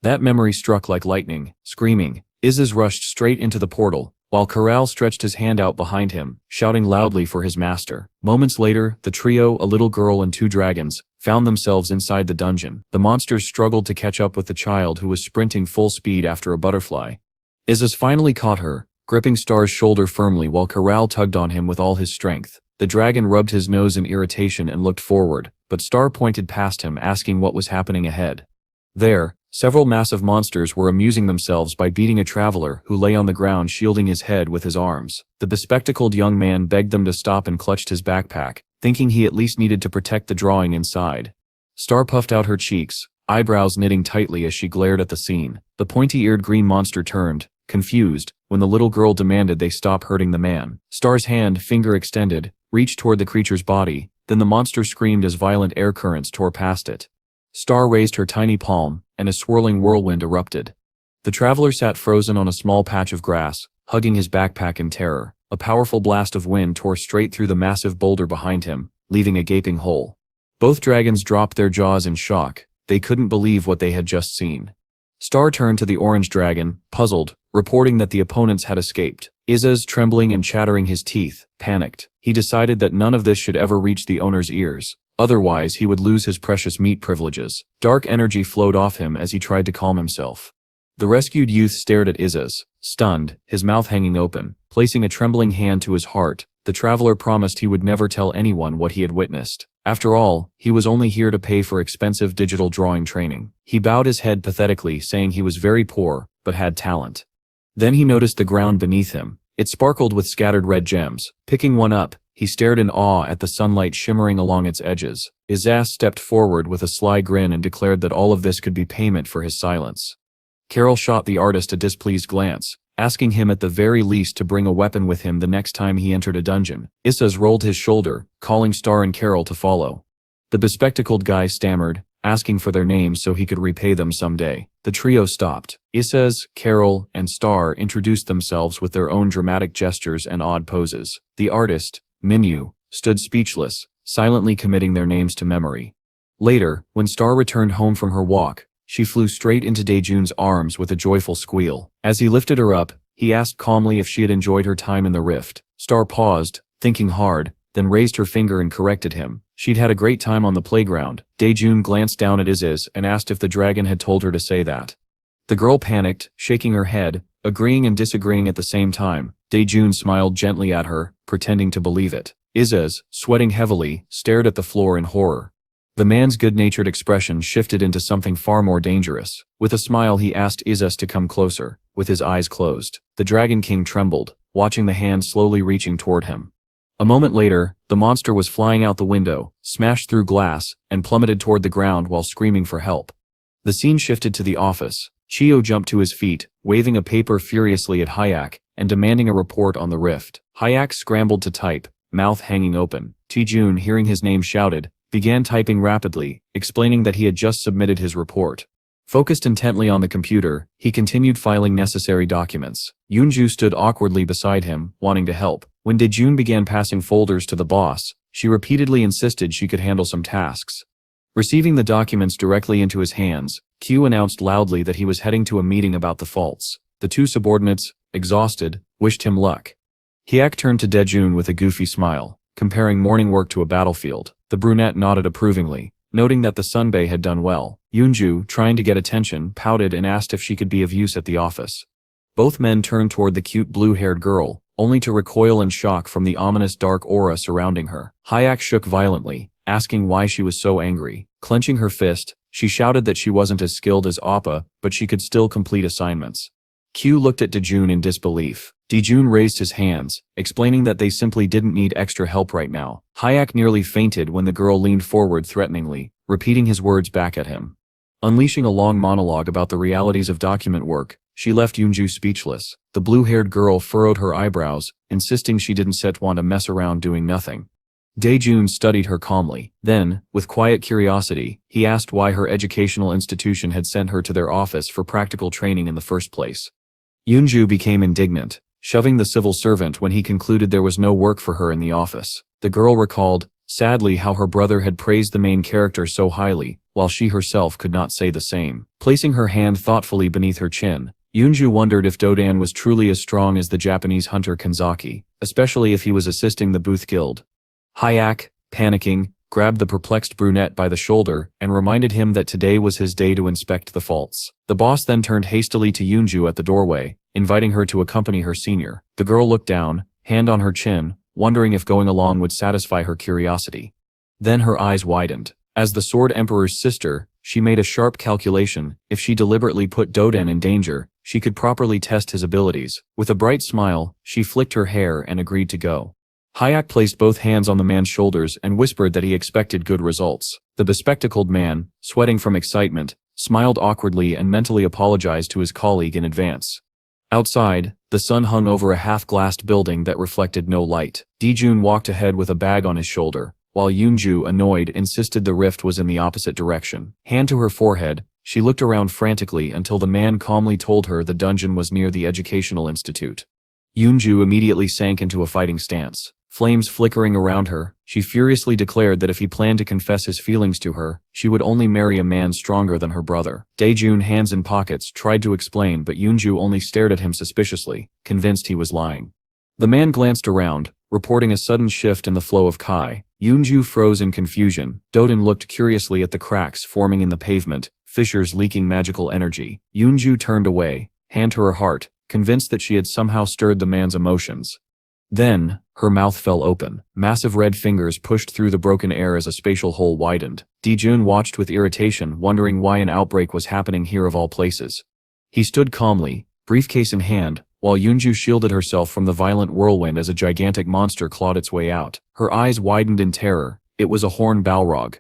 That memory struck like lightning. Screaming, Isis rushed straight into the portal, while Corral stretched his hand out behind him, shouting loudly for his master. Moments later, the trio, a little girl and 2 dragons, found themselves inside the dungeon. The monsters struggled to catch up with the child who was sprinting full speed after a butterfly. Isis finally caught her, gripping Star's shoulder firmly while Corral tugged on him with all his strength. The dragon rubbed his nose in irritation and looked forward, but Star pointed past him, asking what was happening ahead. There, several massive monsters were amusing themselves by beating a traveler who lay on the ground shielding his head with his arms. The bespectacled young man begged them to stop and clutched his backpack, thinking he at least needed to protect the drawing inside. Star puffed out her cheeks, eyebrows knitting tightly as she glared at the scene. The pointy-eared green monster turned, confused, when the little girl demanded they stop hurting the man. Star's hand, finger extended, reached toward the creature's body, then the monster screamed as violent air currents tore past it. Star raised her tiny palm, and a swirling whirlwind erupted. The traveler sat frozen on a small patch of grass, hugging his backpack in terror. A powerful blast of wind tore straight through the massive boulder behind him, leaving a gaping hole. Both dragons dropped their jaws in shock. They couldn't believe what they had just seen. Star turned to the orange dragon, puzzled, reporting that the opponents had escaped. Isis, trembling and chattering his teeth, panicked. He decided that none of this should ever reach the owner's ears. Otherwise, he would lose his precious meat privileges. Dark energy flowed off him as he tried to calm himself. The rescued youth stared at Isis, stunned, his mouth hanging open. Placing a trembling hand to his heart, the traveler promised he would never tell anyone what he had witnessed. After all, he was only here to pay for expensive digital drawing training. He bowed his head pathetically, saying he was very poor, but had talent. Then he noticed the ground beneath him. It sparkled with scattered red gems. Picking one up, he stared in awe at the sunlight shimmering along its edges. Isis stepped forward with a sly grin and declared that all of this could be payment for his silence. Carol shot the artist a displeased glance, asking him at the very least to bring a weapon with him the next time he entered a dungeon. Isis rolled his shoulder, calling Star and Carol to follow. The bespectacled guy stammered, asking for their names so he could repay them someday. The trio stopped. Isis, Carol, and Star introduced themselves with their own dramatic gestures and odd poses. The artist, Minyu, stood speechless, silently committing their names to memory. Later, when Star returned home from her walk, she flew straight into Daejun's arms with a joyful squeal. As he lifted her up, he asked calmly if she had enjoyed her time in the rift. Star paused, thinking hard, then raised her finger and corrected him. She'd had a great time on the playground. Daejun glanced down at Isis and asked if the dragon had told her to say that. The girl panicked, shaking her head, agreeing and disagreeing at the same time. Daejun smiled gently at her, pretending to believe it. Isis, sweating heavily, stared at the floor in horror. The man's good-natured expression shifted into something far more dangerous. With a smile he asked Isis to come closer, with his eyes closed. The Dragon King trembled, watching the hand slowly reaching toward him. A moment later, the monster was flying out the window, smashed through glass, and plummeted toward the ground while screaming for help. The scene shifted to the office. Chio jumped to his feet, waving a paper furiously at Hyak, and demanding a report on the rift. Hyak scrambled to type, mouth hanging open. Daejun, hearing his name shouted, began typing rapidly, explaining that he had just submitted his report. Focused intently on the computer, he continued filing necessary documents. Yoonju stood awkwardly beside him, wanting to help. When Daejun began passing folders to the boss, she repeatedly insisted she could handle some tasks. Receiving the documents directly into his hands, Q announced loudly that he was heading to a meeting about the faults. The 2 subordinates, exhausted, wished him luck. Hyak turned to Daejun with a goofy smile, comparing morning work to a battlefield. The brunette nodded approvingly, noting that the Sunbae had done well. Yoonju, trying to get attention, pouted and asked if she could be of use at the office. Both men turned toward the cute blue-haired girl, only to recoil in shock from the ominous dark aura surrounding her. Hyak shook violently, asking why she was so angry. Clenching her fist, she shouted that she wasn't as skilled as Appa, but she could still complete assignments. Q looked at Daejun in disbelief. Daejun raised his hands, explaining that they simply didn't need extra help right now. Hyak nearly fainted when the girl leaned forward threateningly, repeating his words back at him. Unleashing a long monologue about the realities of document work, she left Yoonju speechless. The blue-haired girl furrowed her eyebrows, insisting she didn't want to mess around doing nothing. Daejun studied her calmly. Then, with quiet curiosity, he asked why her educational institution had sent her to their office for practical training in the first place. Yoonju became indignant, shoving the civil servant when he concluded there was no work for her in the office. The girl recalled, sadly, how her brother had praised the main character so highly, while she herself could not say the same. Placing her hand thoughtfully beneath her chin, Yunju wondered if Dodan was truly as strong as the Japanese hunter Kanzaki, especially if he was assisting the Booth Guild. Hayak, panicking, grabbed the perplexed brunette by the shoulder and reminded him that today was his day to inspect the faults. The boss then turned hastily to Yunju at the doorway, inviting her to accompany her senior. The girl looked down, hand on her chin, wondering if going along would satisfy her curiosity. Then her eyes widened. As the Sword Emperor's sister, she made a sharp calculation. If she deliberately put Dodan in danger, she could properly test his abilities. With a bright smile, she flicked her hair and agreed to go. Hayak placed both hands on the man's shoulders and whispered that he expected good results. The bespectacled man, sweating from excitement, smiled awkwardly and mentally apologized to his colleague in advance. Outside, the sun hung over a half-glassed building that reflected no light. Dijun walked ahead with a bag on his shoulder, while Yunju, annoyed, insisted the rift was in the opposite direction. Hand to her forehead, she looked around frantically until the man calmly told her the dungeon was near the educational institute. Yunju immediately sank into a fighting stance. Flames flickering around her, she furiously declared that if he planned to confess his feelings to her, she would only marry a man stronger than her brother. Daejun, hands in pockets, tried to explain, but Yunju only stared at him suspiciously, convinced he was lying. The man glanced around, reporting a sudden shift in the flow of Kai. Yunju froze in confusion. Dodan looked curiously at the cracks forming in the pavement, fissures leaking magical energy. Yunju turned away, hand to her heart, convinced that she had somehow stirred the man's emotions. Then, her mouth fell open. Massive red fingers pushed through the broken air as a spatial hole widened. Dijun watched with irritation, wondering why an outbreak was happening here of all places. He stood calmly, briefcase in hand, while Yunju shielded herself from the violent whirlwind as a gigantic monster clawed its way out. Her eyes widened in terror. It was a horned Balrog.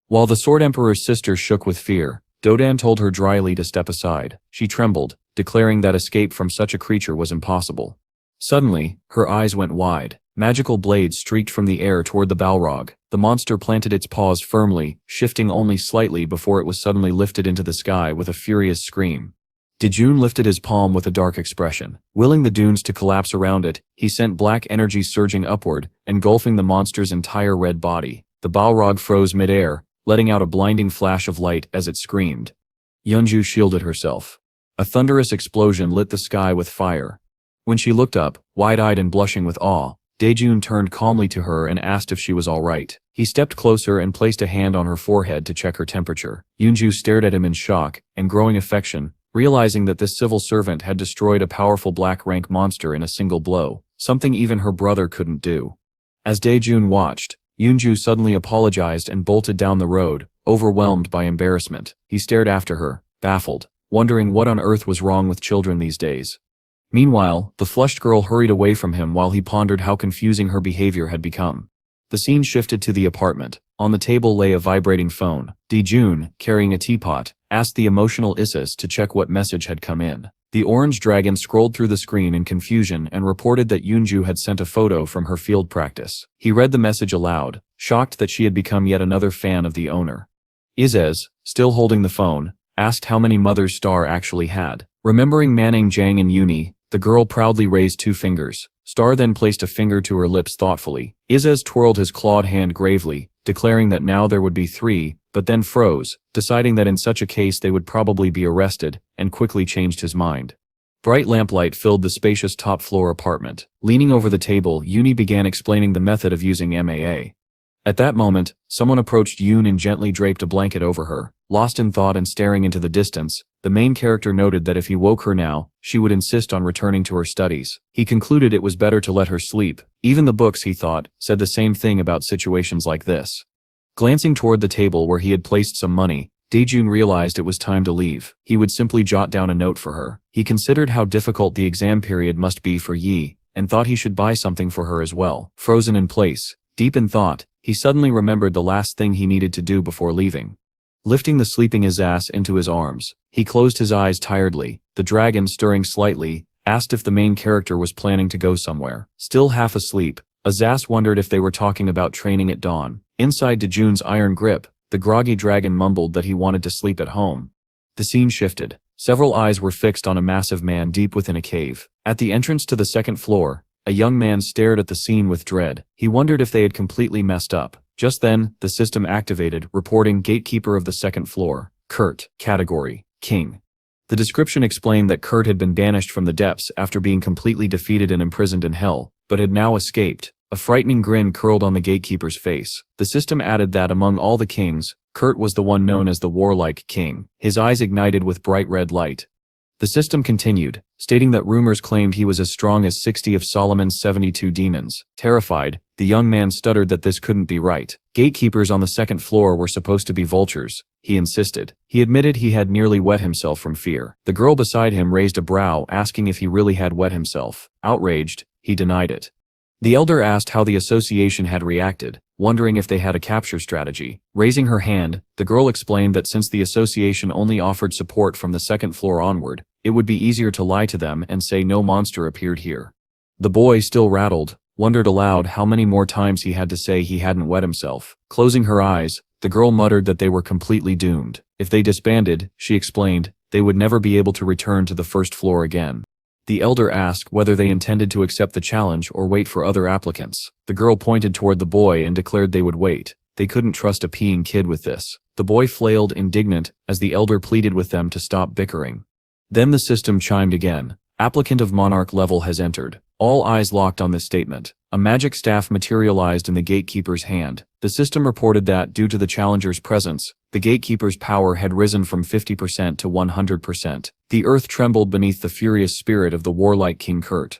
While the Sword Emperor's sister shook with fear, Dodan told her dryly to step aside. She trembled, declaring that escape from such a creature was impossible. Suddenly, her eyes went wide. Magical blades streaked from the air toward the Balrog. The monster planted its paws firmly, shifting only slightly before it was suddenly lifted into the sky with a furious scream. Dijun lifted his palm with a dark expression. Willing the dunes to collapse around it, he sent black energy surging upward, engulfing the monster's entire red body. The Balrog froze midair, letting out a blinding flash of light as it screamed. Yunju shielded herself. A thunderous explosion lit the sky with fire. When she looked up, wide-eyed and blushing with awe, Daejun turned calmly to her and asked if she was all right. He stepped closer and placed a hand on her forehead to check her temperature. Yunju stared at him in shock and growing affection, realizing that this civil servant had destroyed a powerful black-rank monster in a single blow, something even her brother couldn't do. As Daejun watched, Yunju suddenly apologized and bolted down the road, overwhelmed by embarrassment. He stared after her, baffled, wondering what on earth was wrong with children these days. Meanwhile, the flushed girl hurried away from him while he pondered how confusing her behavior had become. The scene shifted to the apartment. On the table lay a vibrating phone. Dijun, carrying a teapot, asked the emotional Isis to check what message had come in. The orange dragon scrolled through the screen in confusion and reported that Yunju had sent a photo from her field practice. He read the message aloud, shocked that she had become yet another fan of the owner. Isis, still holding the phone, asked how many mothers Star actually had. Remembering Manning, Jang and Uni, the girl proudly raised 2 fingers. Star then placed a finger to her lips thoughtfully. Isis twirled his clawed hand gravely, declaring that now there would be 3, but then froze, deciding that in such a case they would probably be arrested, and quickly changed his mind. Bright lamplight filled the spacious top-floor apartment. Leaning over the table, Uni began explaining the method of using MAA. At that moment, someone approached Yoon and gently draped a blanket over her. Lost in thought and staring into the distance, the main character noted that if he woke her now, she would insist on returning to her studies. He concluded it was better to let her sleep. Even the books, he thought, said the same thing about situations like this. Glancing toward the table where he had placed some money, Daejun realized it was time to leave. He would simply jot down a note for her. He considered how difficult the exam period must be for Yi, and thought he should buy something for her as well. Frozen in place, deep in thought, he suddenly remembered the last thing he needed to do before leaving. Lifting the sleeping Azaz into his arms, he closed his eyes tiredly. The dragon, stirring slightly, asked if the main character was planning to go somewhere. Still half asleep, Azaz wondered if they were talking about training at dawn. Inside Daejun's iron grip, the groggy dragon mumbled that he wanted to sleep at home. The scene shifted. Several eyes were fixed on a massive man deep within a cave. At the entrance to the second floor, a young man stared at the scene with dread. He wondered if they had completely messed up. Just then, the system activated, reporting gatekeeper of the second floor. Kurt. Category: King. The description explained that Kurt had been banished from the depths after being completely defeated and imprisoned in hell, but had now escaped. A frightening grin curled on the gatekeeper's face. The system added that among all the kings, Kurt was the one known as the warlike king. His eyes ignited with bright red light. The system continued, stating that rumors claimed he was as strong as 60 of Solomon's 72 demons. Terrified, the young man stuttered that this couldn't be right. Gatekeepers on the second floor were supposed to be vultures, he insisted. He admitted he had nearly wet himself from fear. The girl beside him raised a brow, asking if he really had wet himself. Outraged, he denied it. The elder asked how the association had reacted, wondering if they had a capture strategy. Raising her hand, the girl explained that since the association only offered support from the second floor onward, it would be easier to lie to them and say no monster appeared here. The boy, still rattled, wondered aloud how many more times he had to say he hadn't wet himself. Closing her eyes, the girl muttered that they were completely doomed. If they disbanded, she explained, they would never be able to return to the first floor again. The elder asked whether they intended to accept the challenge or wait for other applicants. The girl pointed toward the boy and declared they would wait. They couldn't trust a peeing kid with this. The boy flailed, indignant, as the elder pleaded with them to stop bickering. Then the system chimed again. Applicant of monarch level has entered. All eyes locked on this statement. A magic staff materialized in the gatekeeper's hand. The system reported that, due to the challenger's presence, the gatekeeper's power had risen from 50% to 100%. The earth trembled beneath the furious spirit of the warlike King Kurt.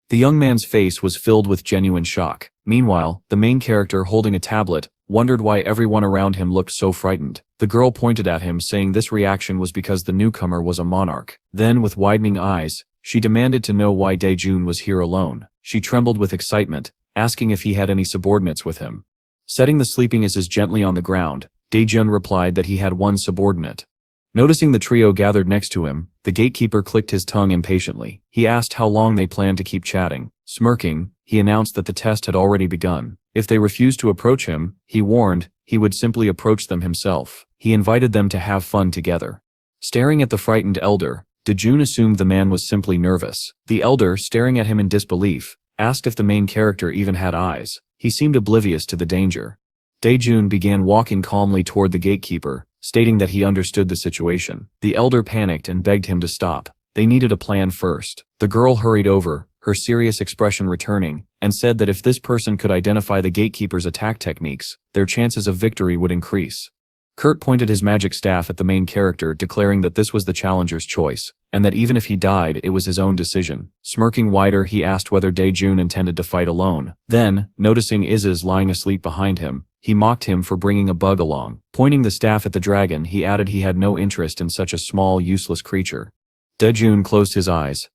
The young man's face was filled with genuine shock. Meanwhile, the main character, holding a tablet, wondered why everyone around him looked so frightened. The girl pointed at him, saying this reaction was because the newcomer was a monarch. Then, with widening eyes, she demanded to know why Daejun was here alone. She trembled with excitement, asking if he had any subordinates with him. Setting the sleeping Isis gently on the ground, Daejun replied that he had one subordinate. Noticing the trio gathered next to him, the gatekeeper clicked his tongue impatiently. He asked how long they planned to keep chatting. Smirking, he announced that the test had already begun. If they refused to approach him, he warned, he would simply approach them himself. He invited them to have fun together. Staring at the frightened elder, Daejun assumed the man was simply nervous. The elder, staring at him in disbelief, asked if the main character even had eyes. He seemed oblivious to the danger. Daejun began walking calmly toward the gatekeeper, stating that he understood the situation. The elder panicked and begged him to stop. They needed a plan first. The girl hurried over, her serious expression returning, and said that if this person could identify the gatekeeper's attack techniques, their chances of victory would increase. Kurt pointed his magic staff at the main character, declaring that this was the challenger's choice, and that even if he died, it was his own decision. Smirking wider, he asked whether Daejun intended to fight alone. Then, noticing Isis lying asleep behind him, he mocked him for bringing a bug along. Pointing the staff at the dragon, he added he had no interest in such a small, useless creature. Daejun closed his eyes.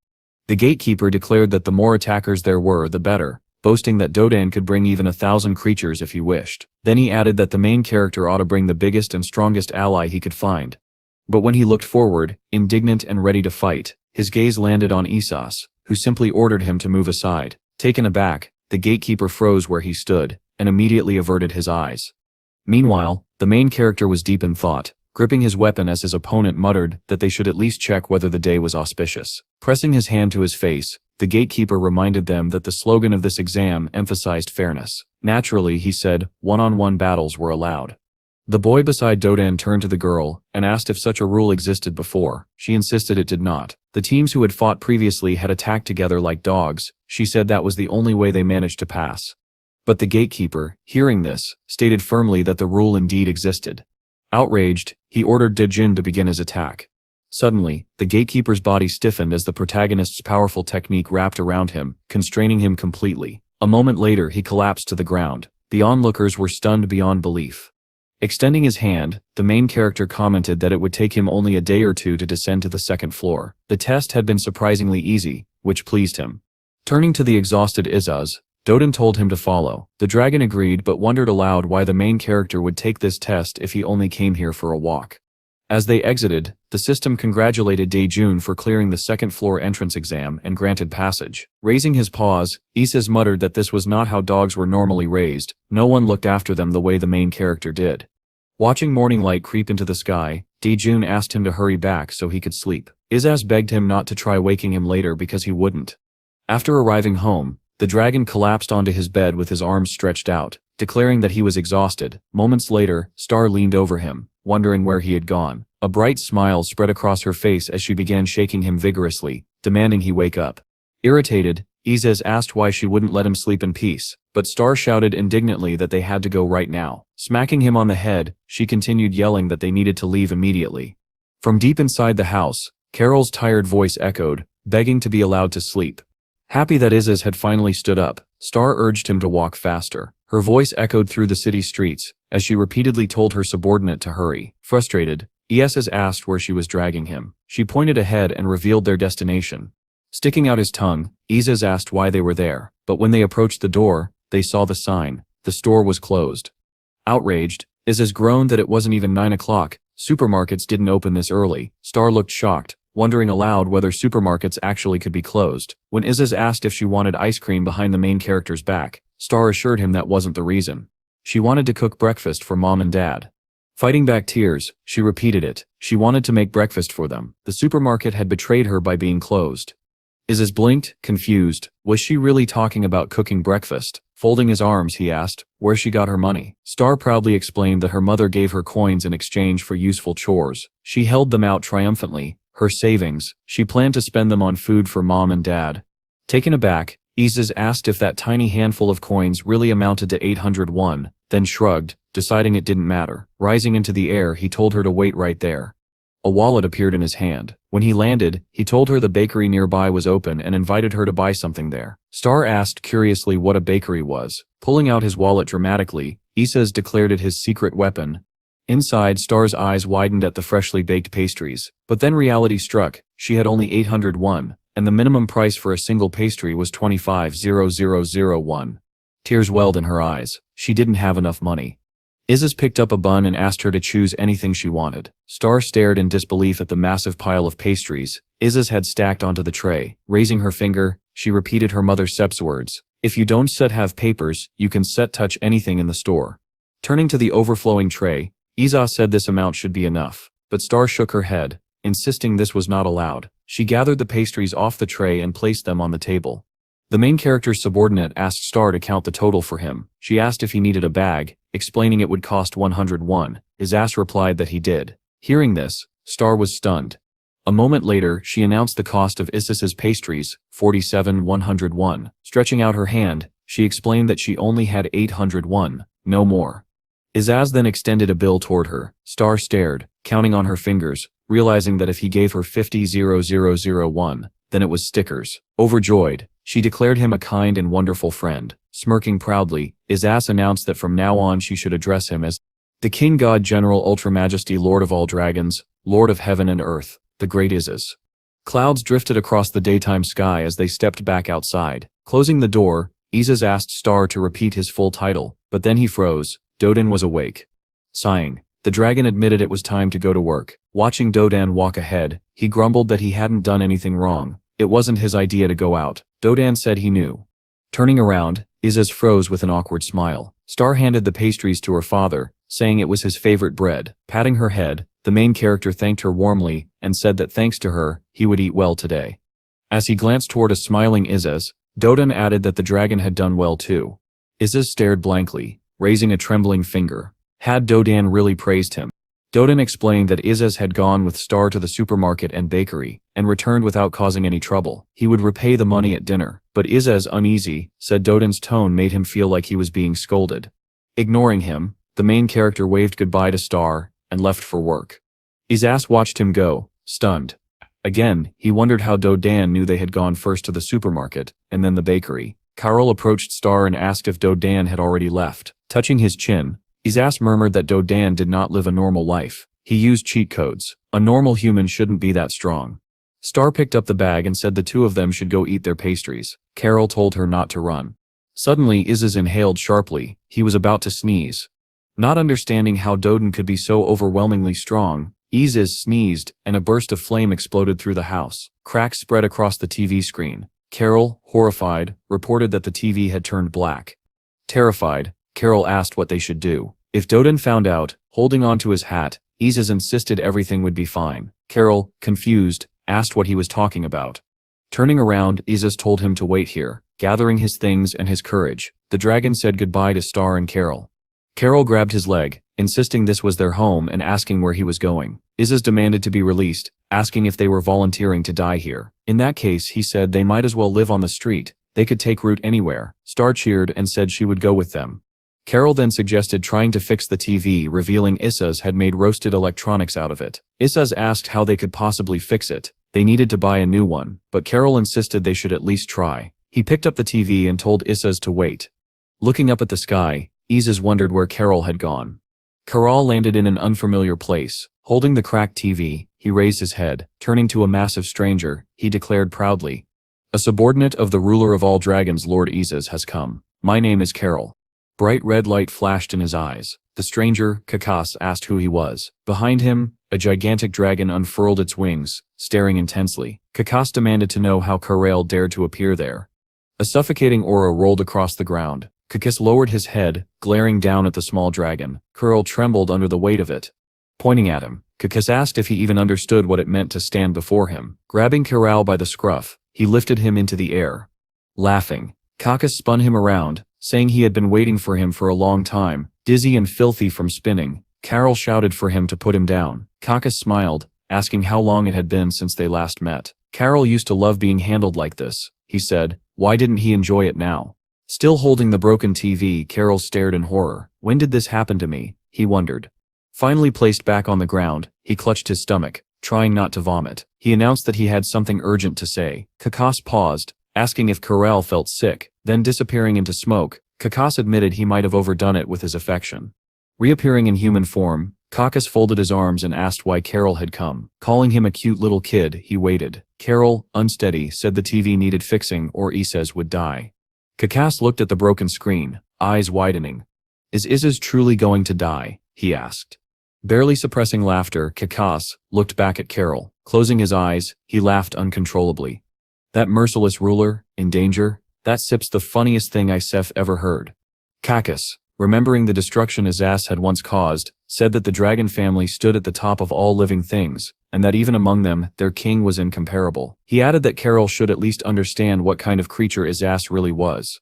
The gatekeeper declared that the more attackers there were, the better, boasting that Dodan could bring even 1,000 creatures if he wished. Then he added that the main character ought to bring the biggest and strongest ally he could find. But when he looked forward, indignant and ready to fight, his gaze landed on Isis, who simply ordered him to move aside. Taken aback, the gatekeeper froze where he stood, and immediately averted his eyes. Meanwhile, the main character was deep in thought, gripping his weapon as his opponent muttered that they should at least check whether the day was auspicious. Pressing his hand to his face, the gatekeeper reminded them that the slogan of this exam emphasized fairness. Naturally, he said, one-on-one battles were allowed. The boy beside Dodan turned to the girl and asked if such a rule existed before. She insisted it did not. The teams who had fought previously had attacked together like dogs. She said that was the only way they managed to pass. But the gatekeeper, hearing this, stated firmly that the rule indeed existed. Outraged, he ordered Daejun to begin his attack. Suddenly, the gatekeeper's body stiffened as the protagonist's powerful technique wrapped around him, constraining him completely. A moment later, he collapsed to the ground. The onlookers were stunned beyond belief. Extending his hand, the main character commented that it would take him only a day or two to descend to the second floor. The test had been surprisingly easy, which pleased him. Turning to the exhausted Isis, Dodan told him to follow. The dragon agreed but wondered aloud why the main character would take this test if he only came here for a walk. As they exited, the system congratulated Daejun for clearing the second floor entrance exam and granted passage. Raising his paws, Isis muttered that this was not how dogs were normally raised. No one looked after them the way the main character did. Watching morning light creep into the sky, Daejun asked him to hurry back so he could sleep. Isis begged him not to try waking him later because he wouldn't. After arriving home, the dragon collapsed onto his bed with his arms stretched out, declaring that he was exhausted. Moments later, Star leaned over him, wondering where he had gone. A bright smile spread across her face as she began shaking him vigorously, demanding he wake up. Irritated, Izes asked why she wouldn't let him sleep in peace, but Star shouted indignantly that they had to go right now. Smacking him on the head, she continued yelling that they needed to leave immediately. From deep inside the house, Carol's tired voice echoed, begging to be allowed to sleep. Happy that Izes had finally stood up, Star urged him to walk faster. Her voice echoed through the city streets, as she repeatedly told her subordinate to hurry. Frustrated, Izes asked where she was dragging him. She pointed ahead and revealed their destination. Sticking out his tongue, Izes asked why they were there, but when they approached the door, they saw the sign. The store was closed. Outraged, Izes groaned that it wasn't even 9 o'clock. Supermarkets didn't open this early. Star looked shocked, wondering aloud whether supermarkets actually could be closed. When Izes asked if she wanted ice cream behind the main character's back, Star assured him that wasn't the reason. She wanted to cook breakfast for Mom and Dad. Fighting back tears, she repeated it. She wanted to make breakfast for them. The supermarket had betrayed her by being closed. Izes blinked, confused. Was she really talking about cooking breakfast? Folding his arms, he asked where she got her money. Star proudly explained that her mother gave her coins in exchange for useful chores. She held them out triumphantly. Her savings. She planned to spend them on food for Mom and Dad. Taken aback, Izes asked if that tiny handful of coins really amounted to 801, then shrugged, deciding it didn't matter. Rising into the air, he told her to wait right there. A wallet appeared in his hand. When he landed, he told her the bakery nearby was open and invited her to buy something there. Star asked curiously what a bakery was. Pulling out his wallet dramatically, Izes declared it his secret weapon. Inside, Star's eyes widened at the freshly baked pastries. But then reality struck. She had only 801, and the minimum price for a single pastry was 25,001. Tears welled in her eyes. She didn't have enough money. Izes picked up a bun and asked her to choose anything she wanted. Star stared in disbelief at the massive pile of pastries Izes had stacked onto the tray. Raising her finger, she repeated her mother's Sep's words. If you don't have papers, you can touch anything in the store. Turning to the overflowing tray, Izes said this amount should be enough, but Star shook her head, insisting this was not allowed. She gathered the pastries off the tray and placed them on the table. The main character's subordinate asked Star to count the total for him. She asked if he needed a bag, explaining it would cost 101. Izes replied that he did. Hearing this, Star was stunned. A moment later, she announced the cost of Izes's pastries, 47,101. Stretching out her hand, she explained that she only had 801, no more. Izes then extended a bill toward her. Star stared, counting on her fingers, realizing that if he gave her 50,001, then it was stickers. Overjoyed, she declared him a kind and wonderful friend. Smirking proudly, Izes announced that from now on she should address him as the King God General Ultra Majesty Lord of all Dragons, Lord of Heaven and Earth, the Great Izes. Clouds drifted across the daytime sky as they stepped back outside. Closing the door, Izes asked Star to repeat his full title, but then he froze. Dodan was awake. Sighing, the dragon admitted it was time to go to work. Watching Dodan walk ahead, he grumbled that he hadn't done anything wrong. It wasn't his idea to go out. Dodan said he knew. Turning around, Izes froze with an awkward smile. Star handed the pastries to her father, saying it was his favorite bread. Patting her head, the main character thanked her warmly and said that thanks to her, he would eat well today. As he glanced toward a smiling Izes, Dodan added that the dragon had done well too. Izes stared blankly, raising a trembling finger. Had Dodan really praised him? Dodan explained that Izes had gone with Star to the supermarket and bakery, and returned without causing any trouble. He would repay the money at dinner, but Izes, uneasy, said Dodan's tone made him feel like he was being scolded. Ignoring him, the main character waved goodbye to Star, and left for work. Izes watched him go, stunned. Again, he wondered how Dodan knew they had gone first to the supermarket, and then the bakery. Carol approached Star and asked if Dodan had already left. Touching his chin, Izes murmured that Dodan did not live a normal life. He used cheat codes. A normal human shouldn't be that strong. Star picked up the bag and said the two of them should go eat their pastries. Carol told her not to run. Suddenly Izes inhaled sharply. He was about to sneeze. Not understanding how Dodan could be so overwhelmingly strong, Izes sneezed, and a burst of flame exploded through the house. Cracks spread across the TV screen. Carol, horrified, reported that the TV had turned black. Terrified, Carol asked what they should do. If Dodan found out, holding on to his hat, Izes insisted everything would be fine. Carol, confused, asked what he was talking about. Turning around, Izes told him to wait here. Gathering his things and his courage, the dragon said goodbye to Star and Carol. Carol grabbed his leg, insisting this was their home and asking where he was going. Isis demanded to be released, asking if they were volunteering to die here. In that case, he said they might as well live on the street. They could take root anywhere. Star cheered and said she would go with them. Carol then suggested trying to fix the TV, revealing Isis had made roasted electronics out of it. Isis asked how they could possibly fix it. They needed to buy a new one, but Carol insisted they should at least try. He picked up the TV and told Isis to wait. Looking up at the sky, Isis wondered where Carol had gone. Carol landed in an unfamiliar place. Holding the cracked TV, he raised his head. Turning to a massive stranger, he declared proudly, "A subordinate of the ruler of all dragons, Lord Isis, has come. My name is Carol." Bright red light flashed in his eyes. The stranger, Kakas, asked who he was. Behind him, a gigantic dragon unfurled its wings, staring intensely. Kakas demanded to know how Carol dared to appear there. A suffocating aura rolled across the ground. Kakas lowered his head, glaring down at the small dragon. Carol trembled under the weight of it. Pointing at him, Kakas asked if he even understood what it meant to stand before him. Grabbing Carol by the scruff, he lifted him into the air. Laughing, Kakas spun him around, saying he had been waiting for him for a long time. Dizzy and filthy from spinning, Carol shouted for him to put him down. Kakas smiled, asking how long it had been since they last met. Carol used to love being handled like this, he said. Why didn't he enjoy it now? Still holding the broken TV, Carol stared in horror. When did this happen to me? He wondered. Finally placed back on the ground, he clutched his stomach, trying not to vomit. He announced that he had something urgent to say. Kakas paused, asking if Carol felt sick, then disappearing into smoke. Kakas admitted he might have overdone it with his affection. Reappearing in human form, Kakas folded his arms and asked why Carol had come. Calling him a cute little kid, he waited. Carol, unsteady, said the TV needed fixing or Isis would die. Kakas looked at the broken screen, eyes widening. Is Isis truly going to die? He asked. Barely suppressing laughter, Kakas looked back at Carol. Closing his eyes, he laughed uncontrollably. That merciless ruler, in danger? That sip's the funniest thing Isef ever heard. Kakas, remembering the destruction Isis had once caused, said that the dragon family stood at the top of all living things, and that even among them, their king was incomparable. He added that Carol should at least understand what kind of creature Isis really was.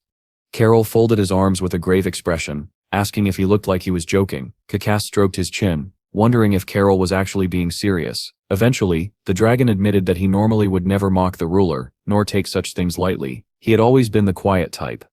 Carol folded his arms with a grave expression, asking if he looked like he was joking. Kakas stroked his chin, wondering if Carol was actually being serious. Eventually, the dragon admitted that he normally would never mock the ruler, nor take such things lightly. He had always been the quiet type.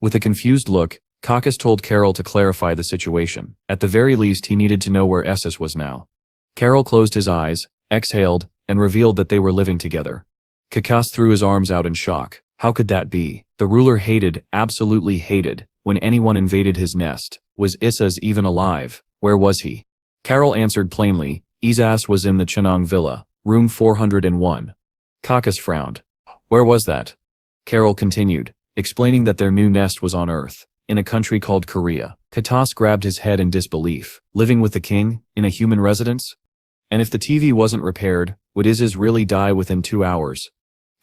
With a confused look, Kakas told Carol to clarify the situation. At the very least, he needed to know where Isis was now. Carol closed his eyes, exhaled, and revealed that they were living together. Kakas threw his arms out in shock. How could that be? The ruler hated, absolutely hated, when anyone invaded his nest. Was Isis even alive? Where was he? Carol answered plainly. Isis was in the Chenong Villa, room 401. Kakas frowned. Where was that? Carol continued, explaining that their new nest was on Earth, in a country called Korea. Kakas grabbed his head in disbelief. Living with the king, in a human residence? And if the TV wasn't repaired, would Isis really die within 2 hours?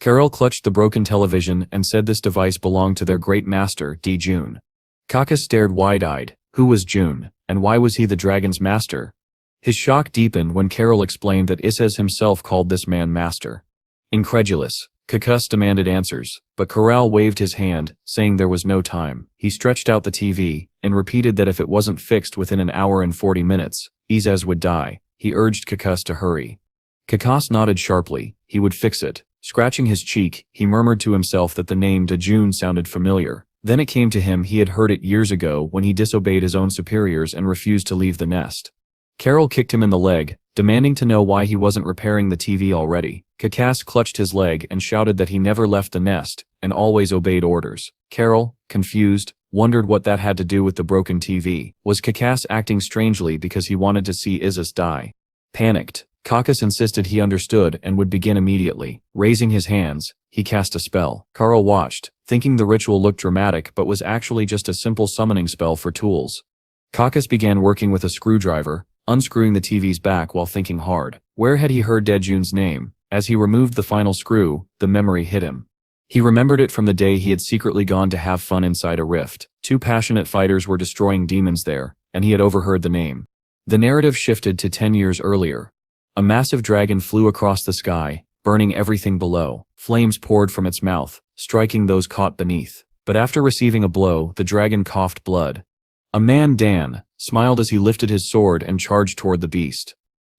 Carol clutched the broken television and said this device belonged to their great master, Jun. Kakas stared wide-eyed. Who was Jun, and why was he the dragon's master? His shock deepened when Carol explained that Isis himself called this man master. Incredulous, Kakas demanded answers, but Carol waved his hand, saying there was no time. He stretched out the TV, and repeated that if it wasn't fixed within an hour and 40 minutes, Isis would die. He urged Kakas to hurry. Kakas nodded sharply. He would fix it. Scratching his cheek, he murmured to himself that the name Jun sounded familiar. Then it came to him he had heard it years ago when he disobeyed his own superiors and refused to leave the nest. Carol kicked him in the leg, demanding to know why he wasn't repairing the TV already. Kakas clutched his leg and shouted that he never left the nest, and always obeyed orders. Carol, confused, wondered what that had to do with the broken TV. Was Kakas acting strangely because he wanted to see Isis die? Panicked, Kakas insisted he understood and would begin immediately. Raising his hands, he cast a spell. Carl watched, thinking the ritual looked dramatic but was actually just a simple summoning spell for tools. Kakas began working with a screwdriver, unscrewing the TV's back while thinking hard. Where had he heard Daejun's name? As he removed the final screw, the memory hit him. He remembered it from the day he had secretly gone to have fun inside a rift. 2 passionate fighters were destroying demons there, and he had overheard the name. The narrative shifted to 10 years earlier. A massive dragon flew across the sky, burning everything below. Flames poured from its mouth, striking those caught beneath. But after receiving a blow, the dragon coughed blood. A man, Dan, smiled as he lifted his sword and charged toward the beast.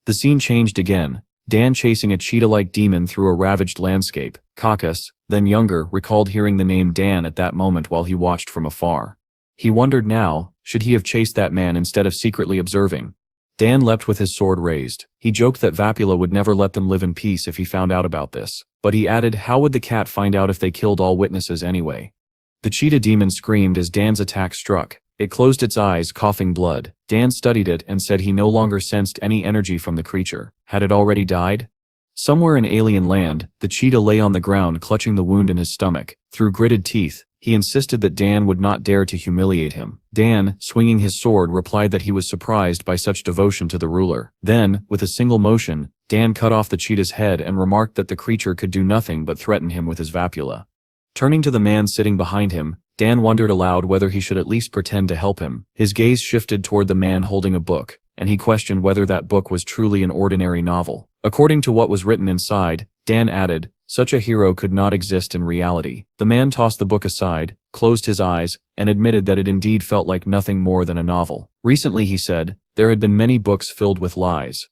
The scene changed again, Dan chasing a cheetah-like demon through a ravaged landscape. Kakas, then younger, recalled hearing the name Dan at that moment while he watched from afar. He wondered now, should he have chased that man instead of secretly observing? Dan leapt with his sword raised. He joked that Vapula would never let them live in peace if he found out about this. But he added, how would the cat find out if they killed all witnesses anyway? The cheetah demon screamed as Dan's attack struck. It closed its eyes, coughing blood. Dan studied it and said he no longer sensed any energy from the creature. Had it already died? Somewhere in alien land, the cheetah lay on the ground clutching the wound in his stomach. Through gritted teeth, he insisted that Dan would not dare to humiliate him. Dan, swinging his sword, replied that he was surprised by such devotion to the ruler. Then, with a single motion, Dan cut off the cheetah's head and remarked that the creature could do nothing but threaten him with his vapula. Turning to the man sitting behind him, Dan wondered aloud whether he should at least pretend to help him. His gaze shifted toward the man holding a book, and he questioned whether that book was truly an ordinary novel. According to what was written inside, Dan added, such a hero could not exist in reality. The man tossed the book aside, closed his eyes, and admitted that it indeed felt like nothing more than a novel. Recently, he said, there had been many books filled with lies.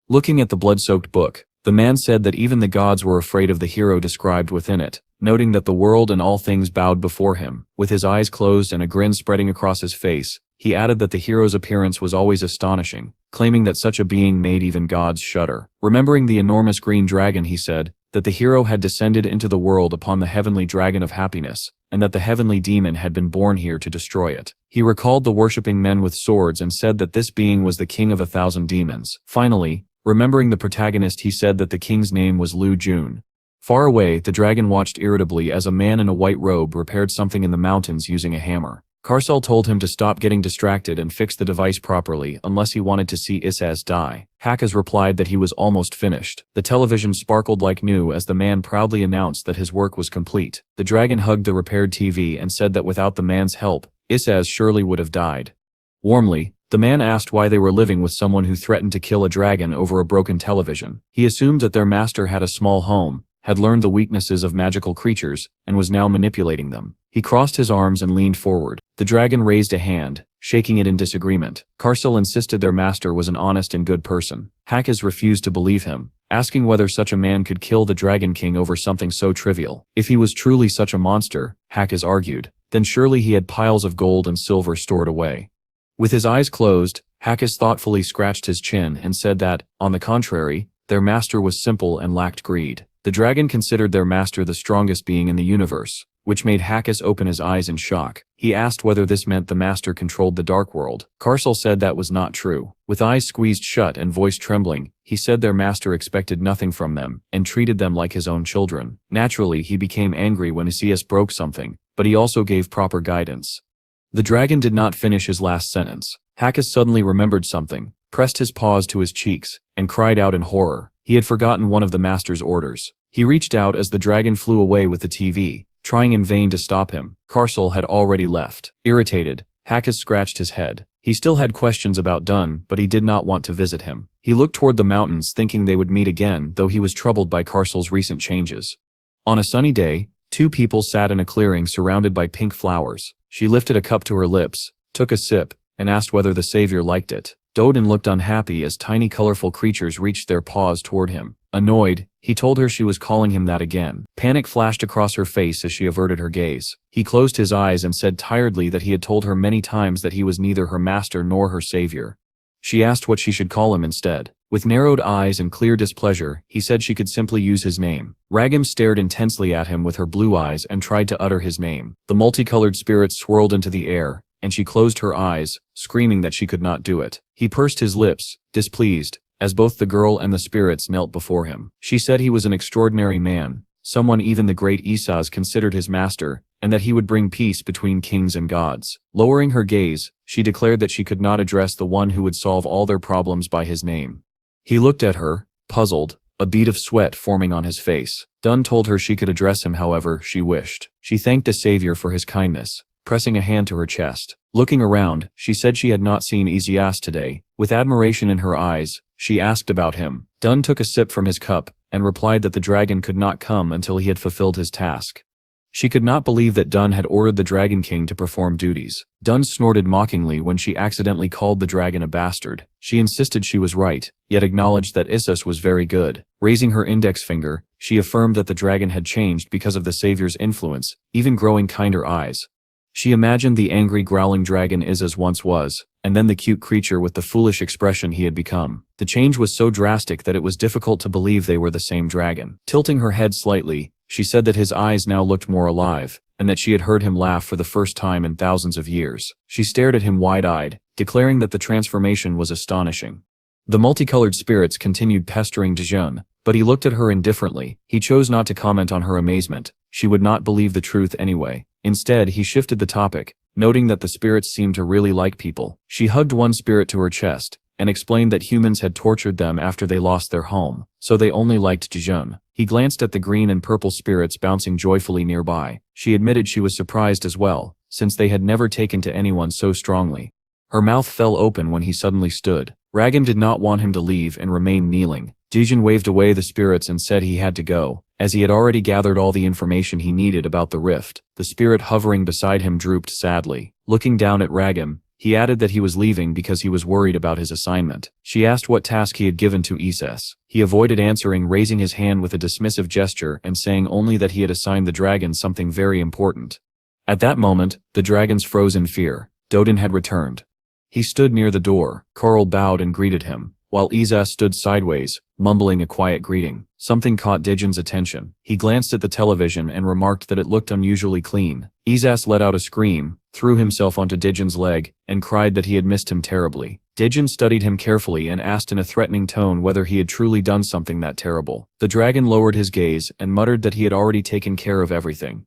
Looking at the blood-soaked book, the man said that even the gods were afraid of the hero described within it, noting that the world and all things bowed before him. With his eyes closed and a grin spreading across his face, he added that the hero's appearance was always astonishing, claiming that such a being made even gods shudder. Remembering the enormous green dragon, he said that the hero had descended into the world upon the heavenly dragon of happiness, and that the heavenly demon had been born here to destroy it. He recalled the worshipping men with swords and said that this being was the king of 1,000 demons. Finally, remembering the protagonist, he said that the king's name was Lu Jun. Far away, the dragon watched irritably as a man in a white robe repaired something in the mountains using a hammer. Karsal told him to stop getting distracted and fix the device properly unless he wanted to see Isaz die. Hakas replied that he was almost finished. The television sparkled like new as the man proudly announced that his work was complete. The dragon hugged the repaired TV and said that without the man's help, Isaz surely would have died. Warmly, the man asked why they were living with someone who threatened to kill a dragon over a broken television. He assumed that their master had a small home, had learned the weaknesses of magical creatures, and was now manipulating them. He crossed his arms and leaned forward. The dragon raised a hand, shaking it in disagreement. Karsal insisted their master was an honest and good person. Hakas refused to believe him, asking whether such a man could kill the Dragon King over something so trivial. If he was truly such a monster, Hakas argued, then surely he had piles of gold and silver stored away. With his eyes closed, Hakas thoughtfully scratched his chin and said that, on the contrary, their master was simple and lacked greed. The dragon considered their master the strongest being in the universe, which made Hakas open his eyes in shock. He asked whether this meant the master controlled the dark world. Karsal said that was not true. With eyes squeezed shut and voice trembling, he said their master expected nothing from them and treated them like his own children. Naturally, he became angry when Isias broke something, but he also gave proper guidance. The dragon did not finish his last sentence. Hakas suddenly remembered something, pressed his paws to his cheeks, and cried out in horror. He had forgotten one of the master's orders. He reached out as the dragon flew away with the TV, trying in vain to stop him. Karsal had already left. Irritated, Hakas scratched his head. He still had questions about Dun, but he did not want to visit him. He looked toward the mountains thinking they would meet again, though he was troubled by Karsal's recent changes. On a sunny day, two people sat in a clearing surrounded by pink flowers. She lifted a cup to her lips, took a sip, and asked whether the savior liked it. Dodin looked unhappy as tiny colorful creatures reached their paws toward him. Annoyed, he told her she was calling him that again. Panic flashed across her face as she averted her gaze. He closed his eyes and said tiredly that he had told her many times that he was neither her master nor her savior. She asked what she should call him instead. With narrowed eyes and clear displeasure, he said she could simply use his name. Ragam stared intensely at him with her blue eyes and tried to utter his name. The multicolored spirit swirled into the air, and she closed her eyes, screaming that she could not do it. He pursed his lips, displeased, as both the girl and the spirits knelt before him. She said he was an extraordinary man, someone even the great Isaz considered his master, and that he would bring peace between kings and gods. Lowering her gaze, she declared that she could not address the one who would solve all their problems by his name. He looked at her, puzzled, a bead of sweat forming on his face. Dun told her she could address him however she wished. She thanked the savior for his kindness, pressing a hand to her chest. Looking around, she said she had not seen Isias today. With admiration in her eyes, she asked about him. Dun took a sip from his cup, and replied that the dragon could not come until he had fulfilled his task. She could not believe that Dun had ordered the Dragon King to perform duties. Dun snorted mockingly when she accidentally called the dragon a bastard. She insisted she was right, yet acknowledged that Isis was very good. Raising her index finger, she affirmed that the dragon had changed because of the savior's influence, even growing kinder eyes. She imagined the angry growling dragon Isis once was, and then the cute creature with the foolish expression he had become. The change was so drastic that it was difficult to believe they were the same dragon. Tilting her head slightly, she said that his eyes now looked more alive, and that she had heard him laugh for the first time in thousands of years. She stared at him wide-eyed, declaring that the transformation was astonishing. The multicolored spirits continued pestering Dejun, but he looked at her indifferently. He chose not to comment on her amazement. She would not believe the truth anyway. Instead, he shifted the topic, noting that the spirits seemed to really like people. She hugged one spirit to her chest, and explained that humans had tortured them after they lost their home, so they only liked Dejun. He glanced at the green and purple spirits bouncing joyfully nearby. She admitted she was surprised as well, since they had never taken to anyone so strongly. Her mouth fell open when he suddenly stood. Ragam did not want him to leave and remained kneeling. Dejun waved away the spirits and said he had to go, as he had already gathered all the information he needed about the rift. The spirit hovering beside him drooped sadly. Looking down at Ragam, he added that he was leaving because he was worried about his assignment. She asked what task he had given to Isis. He avoided answering, raising his hand with a dismissive gesture and saying only that he had assigned the dragon something very important. At that moment, the dragons froze in fear. Dodin had returned. He stood near the door. Karl bowed and greeted him, while Isis stood sideways, mumbling a quiet greeting. Something caught Dejun's attention. He glanced at the television and remarked that it looked unusually clean. Isis let out a scream, threw himself onto Dejun's leg, and cried that he had missed him terribly. Dejun studied him carefully and asked in a threatening tone whether he had truly done something that terrible. The dragon lowered his gaze and muttered that he had already taken care of everything.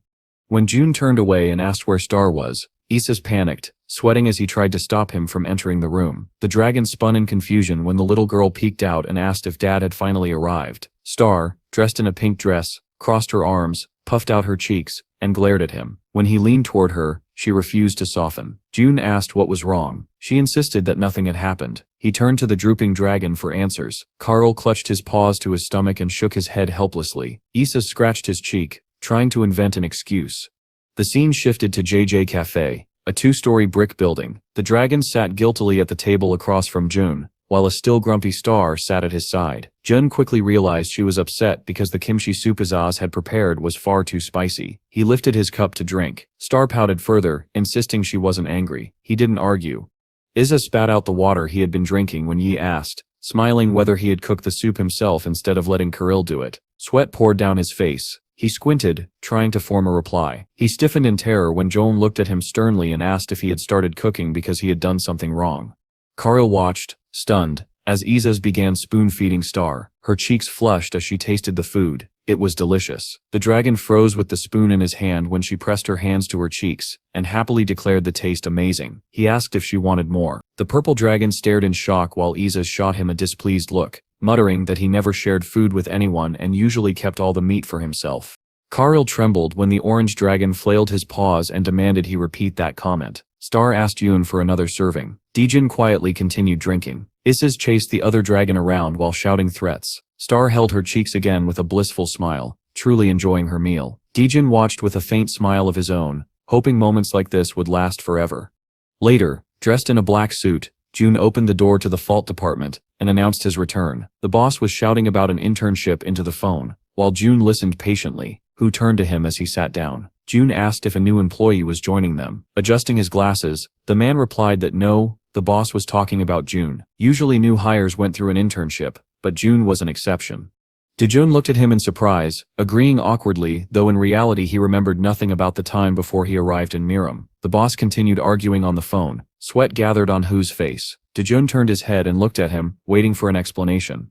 When June turned away and asked where Star was, Isis panicked, sweating as he tried to stop him from entering the room. The dragon spun in confusion when the little girl peeked out and asked if Dad had finally arrived. Star, dressed in a pink dress, crossed her arms, puffed out her cheeks, and glared at him. When he leaned toward her, she refused to soften. June asked what was wrong. She insisted that nothing had happened. He turned to the drooping dragon for answers. Karl clutched his paws to his stomach and shook his head helplessly. Isis scratched his cheek, trying to invent an excuse. The scene shifted to JJ Cafe, a two-story brick building. The dragon sat guiltily at the table across from June, while a still grumpy Star sat at his side. Jun quickly realized she was upset because the kimchi soup Azaz had prepared was far too spicy. He lifted his cup to drink. Star pouted further, insisting she wasn't angry. He didn't argue. Iza spat out the water he had been drinking when Yi asked, smiling whether he had cooked the soup himself instead of letting Kirill do it. Sweat poured down his face. He squinted, trying to form a reply. He stiffened in terror when Joan looked at him sternly and asked if he had started cooking because he had done something wrong. Kirill watched, stunned, as Izas began spoon-feeding Star. Her cheeks flushed as she tasted the food. It was delicious. The dragon froze with the spoon in his hand when she pressed her hands to her cheeks, and happily declared the taste amazing. He asked if she wanted more. The purple dragon stared in shock while Izas shot him a displeased look, muttering that he never shared food with anyone and usually kept all the meat for himself. Kirill trembled when the orange dragon flailed his paws and demanded he repeat that comment. Star asked Yoon for another serving. Dejun quietly continued drinking. Isis chased the other dragon around while shouting threats. Star held her cheeks again with a blissful smile, truly enjoying her meal. Dejun watched with a faint smile of his own, hoping moments like this would last forever. Later, dressed in a black suit, June opened the door to the fault department and announced his return. The boss was shouting about an internship into the phone, while June listened patiently. Who turned to him as he sat down. June asked if a new employee was joining them. Adjusting his glasses, the man replied that no, the boss was talking about June. Usually new hires went through an internship, but June was an exception. Dejun looked at him in surprise, agreeing awkwardly, though in reality he remembered nothing about the time before he arrived in Miram. The boss continued arguing on the phone. Sweat gathered on Hu's face. Dejun turned his head and looked at him, waiting for an explanation.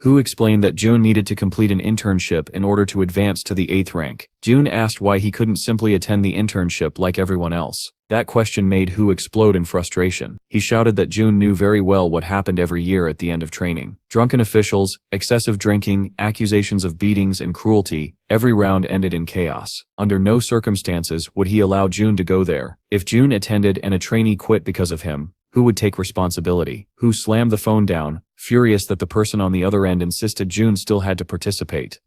Hu explained that June needed to complete an internship in order to advance to the 8th rank. June asked why he couldn't simply attend the internship like everyone else. That question made Hu explode in frustration. He shouted that June knew very well what happened every year at the end of training. Drunken officials, excessive drinking, accusations of beatings and cruelty, every round ended in chaos. Under no circumstances would he allow June to go there. If June attended and a trainee quit because of him, who would take responsibility? Hu slammed the phone down, furious that the person on the other end insisted June still had to participate.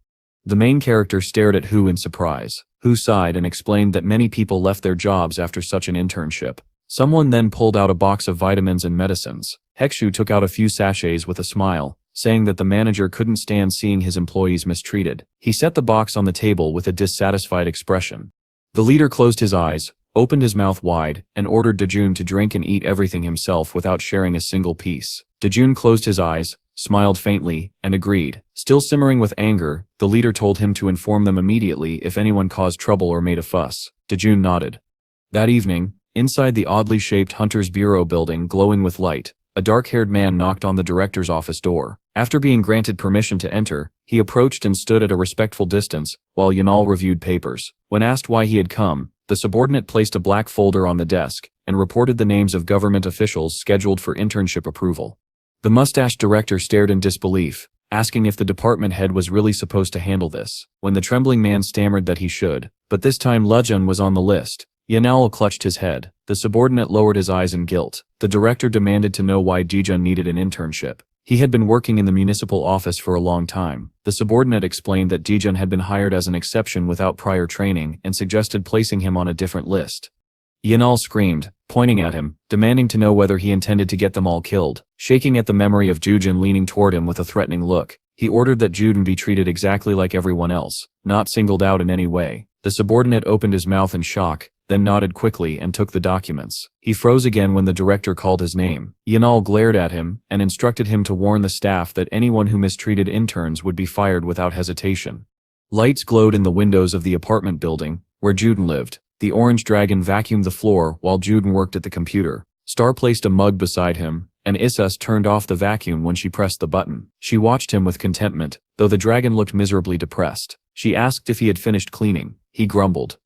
The main character stared at Hu in surprise. Hu sighed and explained that many people left their jobs after such an internship. Someone then pulled out a box of vitamins and medicines. Hekshu took out a few sachets with a smile, saying that the manager couldn't stand seeing his employees mistreated. He set the box on the table with a dissatisfied expression. The leader closed his eyes, opened his mouth wide, and ordered Dejun to drink and eat everything himself without sharing a single piece. Dejun closed his eyes, smiled faintly, and agreed. Still simmering with anger, the leader told him to inform them immediately if anyone caused trouble or made a fuss. Dejun nodded. That evening, inside the oddly shaped Hunter's Bureau building glowing with light, a dark-haired man knocked on the director's office door. After being granted permission to enter, he approached and stood at a respectful distance, while Yanal reviewed papers. When asked why he had come, the subordinate placed a black folder on the desk, and reported the names of government officials scheduled for internship approval. The mustached director stared in disbelief, asking if the department head was really supposed to handle this, when the trembling man stammered that he should, but this time Lejun was on the list. Yanal clutched his head. The subordinate lowered his eyes in guilt. The director demanded to know why Dejun needed an internship. He had been working in the municipal office for a long time. The subordinate explained that Dejun had been hired as an exception without prior training and suggested placing him on a different list. Yanal screamed, pointing at him, demanding to know whether he intended to get them all killed. Shaking at the memory of Dejun leaning toward him with a threatening look, he ordered that Juden be treated exactly like everyone else, not singled out in any way. The subordinate opened his mouth in shock, then nodded quickly and took the documents. He froze again when the director called his name. Yanal glared at him and instructed him to warn the staff that anyone who mistreated interns would be fired without hesitation. Lights glowed in the windows of the apartment building, where Juden lived. The orange dragon vacuumed the floor while Juden worked at the computer. Star placed a mug beside him, and Issus turned off the vacuum when she pressed the button. She watched him with contentment, though the dragon looked miserably depressed. She asked if he had finished cleaning. He grumbled.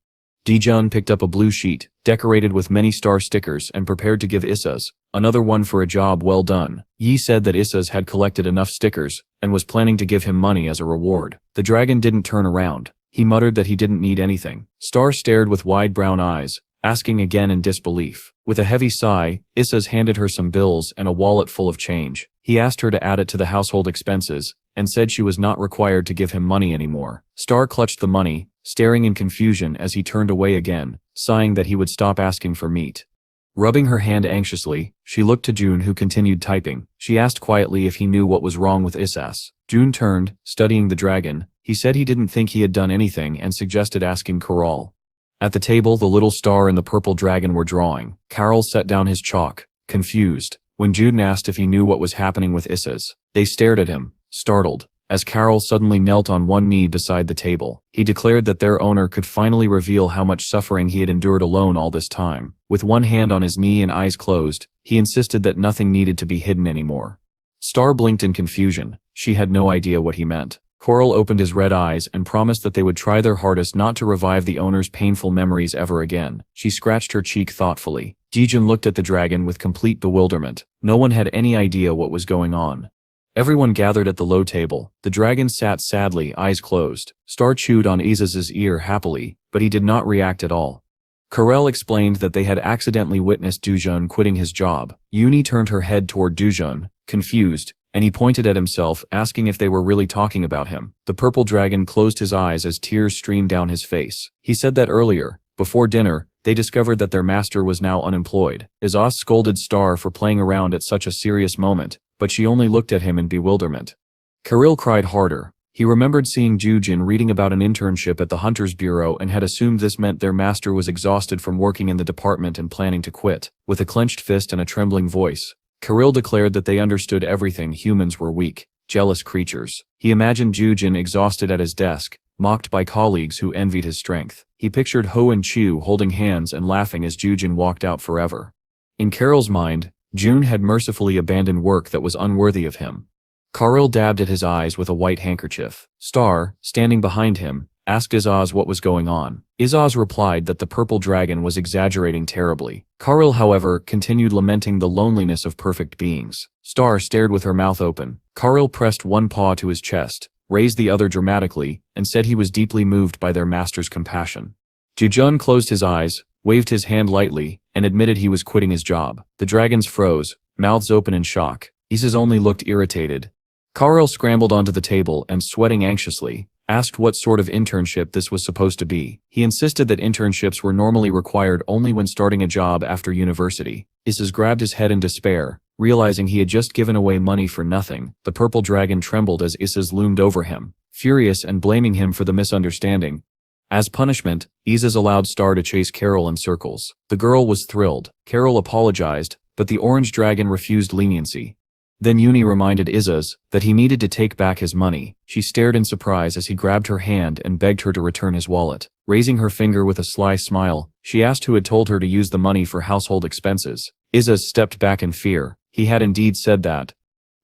Dejun picked up a blue sheet, decorated with many star stickers, and prepared to give Issus another one for a job well done. Yi said that Issus had collected enough stickers, and was planning to give him money as a reward. The dragon didn't turn around. He muttered that he didn't need anything. Star stared with wide brown eyes, asking again in disbelief. With a heavy sigh, Issus handed her some bills and a wallet full of change. He asked her to add it to the household expenses, and said she was not required to give him money anymore. Star clutched the money, staring in confusion as he turned away again, sighing that he would stop asking for meat. Rubbing her hand anxiously, she looked to June, who continued typing. She asked quietly if he knew what was wrong with Issus. June turned, studying the dragon. He said he didn't think he had done anything and suggested asking Karal. At the table, the little star and the purple dragon were drawing. Karal set down his chalk, confused, when Juden asked if he knew what was happening with Issus. They stared at him, startled, as Karal suddenly knelt on one knee beside the table. He declared that their owner could finally reveal how much suffering he had endured alone all this time. With one hand on his knee and eyes closed, he insisted that nothing needed to be hidden anymore. Star blinked in confusion. She had no idea what he meant. Coral opened his red eyes and promised that they would try their hardest not to revive the owner's painful memories ever again. She scratched her cheek thoughtfully. Dejun looked at the dragon with complete bewilderment. No one had any idea what was going on. Everyone gathered at the low table. The dragon sat sadly, eyes closed. Star chewed on Isus's ear happily, but he did not react at all. Karel explained that they had accidentally witnessed Dujun quitting his job. Uni turned her head toward Dujun, confused, and he pointed at himself, asking if they were really talking about him. The purple dragon closed his eyes as tears streamed down his face. He said that earlier, before dinner, they discovered that their master was now unemployed. Isus scolded Star for playing around at such a serious moment, but she only looked at him in bewilderment. Kirill cried harder. He remembered seeing Jujin reading about an internship at the Hunter's Bureau and had assumed this meant their master was exhausted from working in the department and planning to quit. With a clenched fist and a trembling voice, Kirill declared that they understood everything. Humans were weak, jealous creatures. He imagined Jujin exhausted at his desk, mocked by colleagues who envied his strength. He pictured Ho and Chu holding hands and laughing as Jujin walked out forever. In Carol's mind, June had mercifully abandoned work that was unworthy of him. Kirill dabbed at his eyes with a white handkerchief. Star, standing behind him, asked Isus what was going on. Isus replied that the purple dragon was exaggerating terribly. Kirill, however, continued lamenting the loneliness of perfect beings. Star stared with her mouth open. Kirill pressed one paw to his chest, raised the other dramatically, and said he was deeply moved by their master's compassion. Jujun closed his eyes, waved his hand lightly, and admitted he was quitting his job. The dragons froze, mouths open in shock. Isus only looked irritated. Kirill scrambled onto the table and, sweating anxiously, asked what sort of internship this was supposed to be. He insisted that internships were normally required only when starting a job after university. Isis grabbed his head in despair, realizing he had just given away money for nothing. The purple dragon trembled as Isis loomed over him, furious and blaming him for the misunderstanding. As punishment, Isis allowed Star to chase Carol in circles. The girl was thrilled. Carol apologized, but the orange dragon refused leniency. Then Uni reminded Isis that he needed to take back his money. She stared in surprise as he grabbed her hand and begged her to return his wallet. Raising her finger with a sly smile, she asked who had told her to use the money for household expenses. Isis stepped back in fear. He had indeed said that.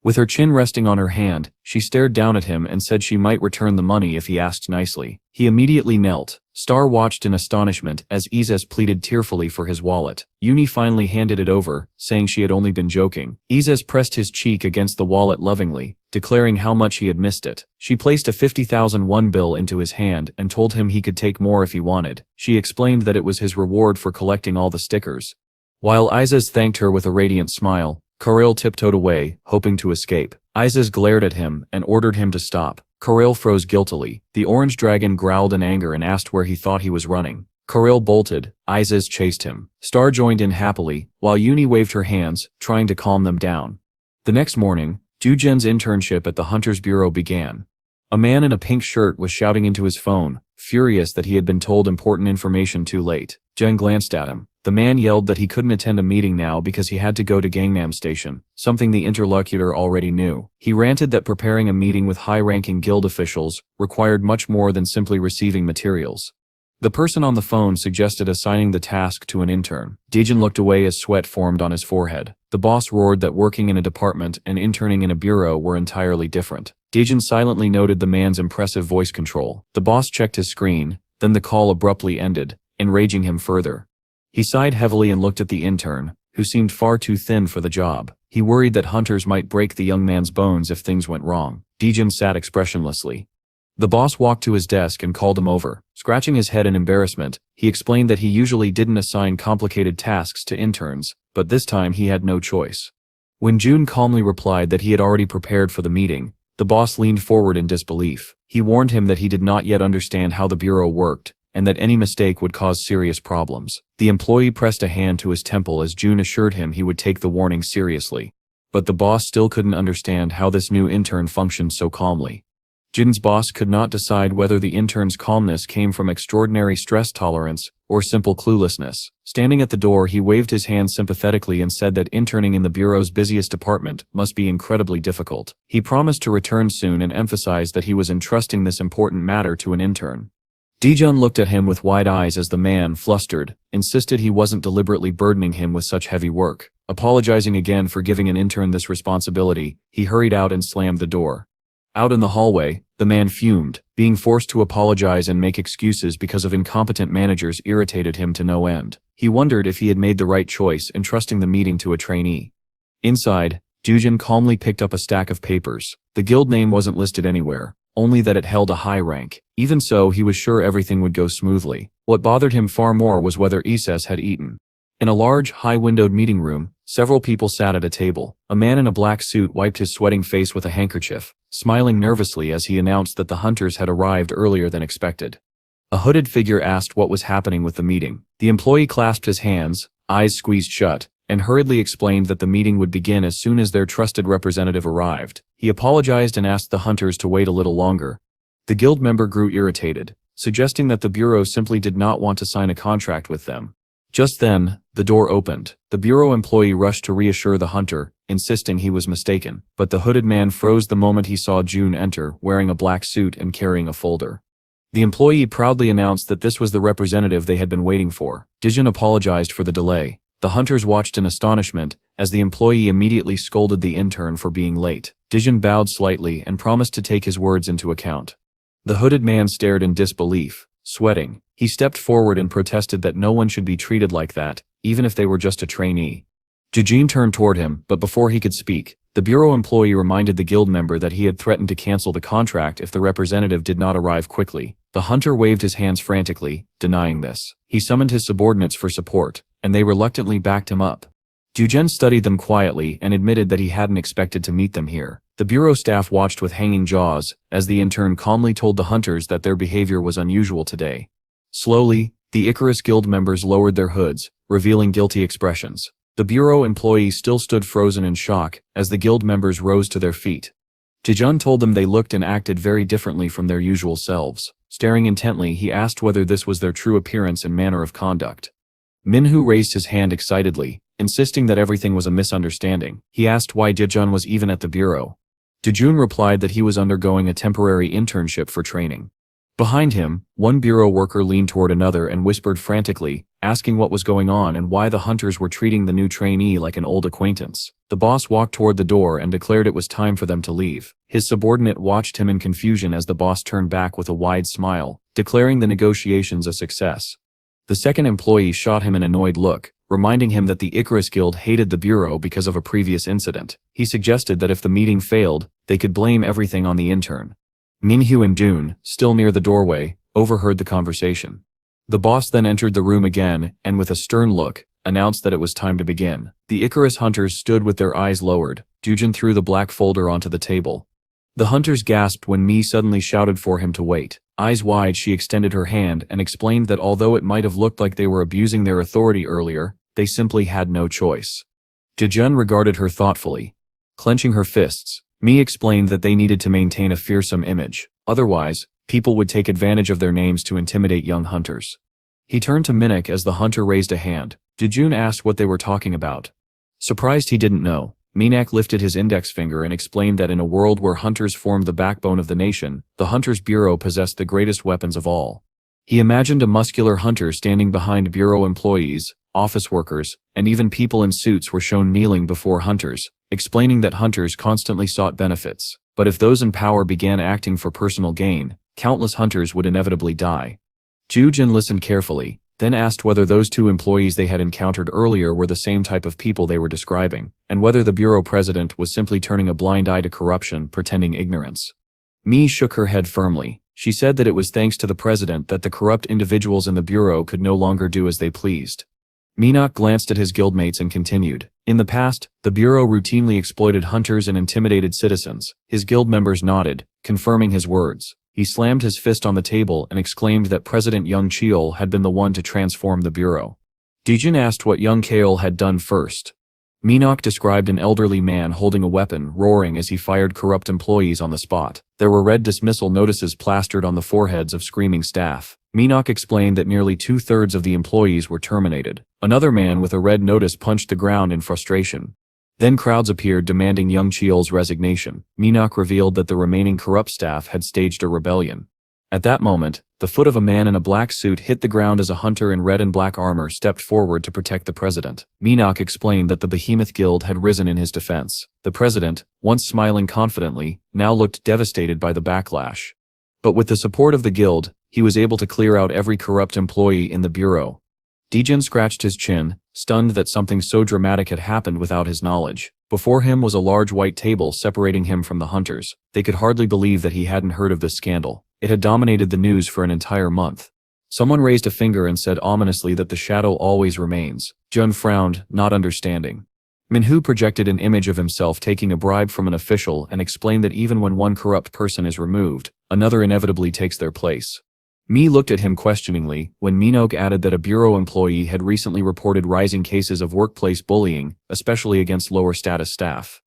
With her chin resting on her hand, she stared down at him and said she might return the money if he asked nicely. He immediately knelt. Star watched in astonishment as Isis pleaded tearfully for his wallet. Uni finally handed it over, saying she had only been joking. Isis pressed his cheek against the wallet lovingly, declaring how much he had missed it. She placed a 50,000 won bill into his hand and told him he could take more if he wanted. She explained that it was his reward for collecting all the stickers. While Isis thanked her with a radiant smile, Karel tiptoed away, hoping to escape. Isis glared at him and ordered him to stop. Karel froze guiltily. The orange dragon growled in anger and asked where he thought he was running. Karel bolted. Isis chased him. Star joined in happily, while Uni waved her hands, trying to calm them down. The next morning, Dujen's internship at the Hunter's Bureau began. A man in a pink shirt was shouting into his phone, furious that he had been told important information too late. Jen glanced at him. The man yelled that he couldn't attend a meeting now because he had to go to Gangnam Station, something the interlocutor already knew. He ranted that preparing a meeting with high-ranking guild officials required much more than simply receiving materials. The person on the phone suggested assigning the task to an intern. Daejin looked away as sweat formed on his forehead. The boss roared that working in a department and interning in a bureau were entirely different. Daejin silently noted the man's impressive voice control. The boss checked his screen, then the call abruptly ended, enraging him further. He sighed heavily and looked at the intern, who seemed far too thin for the job. He worried that hunters might break the young man's bones if things went wrong. Daejin sat expressionlessly. The boss walked to his desk and called him over. Scratching his head in embarrassment, he explained that he usually didn't assign complicated tasks to interns, but this time he had no choice. When June calmly replied that he had already prepared for the meeting, the boss leaned forward in disbelief. He warned him that he did not yet understand how the bureau worked, and that any mistake would cause serious problems. The employee pressed a hand to his temple as June assured him he would take the warning seriously. But the boss still couldn't understand how this new intern functioned so calmly. Jun's boss could not decide whether the intern's calmness came from extraordinary stress tolerance or simple cluelessness. Standing at the door, he waved his hand sympathetically and said that interning in the bureau's busiest department must be incredibly difficult. He promised to return soon and emphasized that he was entrusting this important matter to an intern. Daejun looked at him with wide eyes as the man, flustered, insisted he wasn't deliberately burdening him with such heavy work. Apologizing again for giving an intern this responsibility, he hurried out and slammed the door. Out in the hallway, the man fumed. Being forced to apologize and make excuses because of incompetent managers irritated him to no end. He wondered if he had made the right choice entrusting the meeting to a trainee. Inside, Daejun calmly picked up a stack of papers. The guild name wasn't listed anywhere, only that it held a high rank. Even so, he was sure everything would go smoothly. What bothered him far more was whether Isis had eaten. In a large, high-windowed meeting room, several people sat at a table. A man in a black suit wiped his sweating face with a handkerchief, smiling nervously as he announced that the hunters had arrived earlier than expected. A hooded figure asked what was happening with the meeting. The employee clasped his hands, eyes squeezed shut, and hurriedly explained that the meeting would begin as soon as their trusted representative arrived. He apologized and asked the hunters to wait a little longer. The guild member grew irritated, suggesting that the bureau simply did not want to sign a contract with them. Just then, the door opened. The bureau employee rushed to reassure the hunter, insisting he was mistaken, but the hooded man froze the moment he saw June enter, wearing a black suit and carrying a folder. The employee proudly announced that this was the representative they had been waiting for. Daejun apologized for the delay. The hunters watched in astonishment, as the employee immediately scolded the intern for being late. Daejun bowed slightly and promised to take his words into account. The hooded man stared in disbelief, sweating. He stepped forward and protested that no one should be treated like that, even if they were just a trainee. Daejun turned toward him, but before he could speak, the bureau employee reminded the guild member that he had threatened to cancel the contract if the representative did not arrive quickly. The hunter waved his hands frantically, denying this. He summoned his subordinates for support, and they reluctantly backed him up. Daejun studied them quietly and admitted that he hadn't expected to meet them here. The bureau staff watched with hanging jaws, as the intern calmly told the hunters that their behavior was unusual today. Slowly, the Icarus Guild members lowered their hoods, revealing guilty expressions. The bureau employees still stood frozen in shock, as the guild members rose to their feet. Jejun told them they looked and acted very differently from their usual selves. Staring intently, he asked whether this was their true appearance and manner of conduct. Minhoo raised his hand excitedly, insisting that everything was a misunderstanding. He asked why Jejun was even at the bureau. Jejun replied that he was undergoing a temporary internship for training. Behind him, one bureau worker leaned toward another and whispered frantically, asking what was going on and why the hunters were treating the new trainee like an old acquaintance. The boss walked toward the door and declared it was time for them to leave. His subordinate watched him in confusion as the boss turned back with a wide smile, declaring the negotiations a success. The second employee shot him an annoyed look, reminding him that the Icarus Guild hated the bureau because of a previous incident. He suggested that if the meeting failed, they could blame everything on the intern. Minhoo and Dune, still near the doorway, overheard the conversation. The boss then entered the room again, and with a stern look, announced that it was time to begin. The Icarus hunters stood with their eyes lowered. Dujin threw the black folder onto the table. The hunters gasped when Mi suddenly shouted for him to wait. Eyes wide, she extended her hand and explained that although it might have looked like they were abusing their authority earlier, they simply had no choice. Jejun regarded her thoughtfully. Clenching her fists, Mi explained that they needed to maintain a fearsome image. Otherwise, people would take advantage of their names to intimidate young hunters. He turned to Minok as the hunter raised a hand. Jejun asked what they were talking about. Surprised he didn't know, Minok lifted his index finger and explained that in a world where hunters formed the backbone of the nation, the Hunters Bureau possessed the greatest weapons of all. He imagined a muscular hunter standing behind bureau employees, office workers, and even people in suits were shown kneeling before hunters, explaining that hunters constantly sought benefits, but if those in power began acting for personal gain, countless hunters would inevitably die. Jujin listened carefully, then asked whether those two employees they had encountered earlier were the same type of people they were describing, and whether the bureau president was simply turning a blind eye to corruption, pretending ignorance. Mi shook her head firmly. She said that it was thanks to the president that the corrupt individuals in the bureau could no longer do as they pleased. Minok glanced at his guildmates and continued. In the past, the bureau routinely exploited hunters and intimidated citizens. His guild members nodded, confirming his words. He slammed his fist on the table and exclaimed that President Young Cheol had been the one to transform the bureau. Dijin asked what Young Cheol had done first. Minok described an elderly man holding a weapon, roaring as he fired corrupt employees on the spot. There were red dismissal notices plastered on the foreheads of screaming staff. Minok explained that nearly 2/3 of the employees were terminated. Another man with a red notice punched the ground in frustration. Then crowds appeared demanding Young Cheol's resignation. Minok revealed that the remaining corrupt staff had staged a rebellion. At that moment, the foot of a man in a black suit hit the ground as a hunter in red and black armor stepped forward to protect the president. Minok explained that the Behemoth Guild had risen in his defense. The president, once smiling confidently, now looked devastated by the backlash. But with the support of the guild, he was able to clear out every corrupt employee in the bureau. Dijin scratched his chin, stunned that something so dramatic had happened without his knowledge. Before him was a large white table separating him from the hunters. They could hardly believe that he hadn't heard of this scandal. It had dominated the news for an entire month. Someone raised a finger and said ominously that the shadow always remains. Jun frowned, not understanding. Minhoo projected an image of himself taking a bribe from an official and explained that even when one corrupt person is removed, another inevitably takes their place. Mi looked at him questioningly when Minok added that a bureau employee had recently reported rising cases of workplace bullying, especially against lower status staff.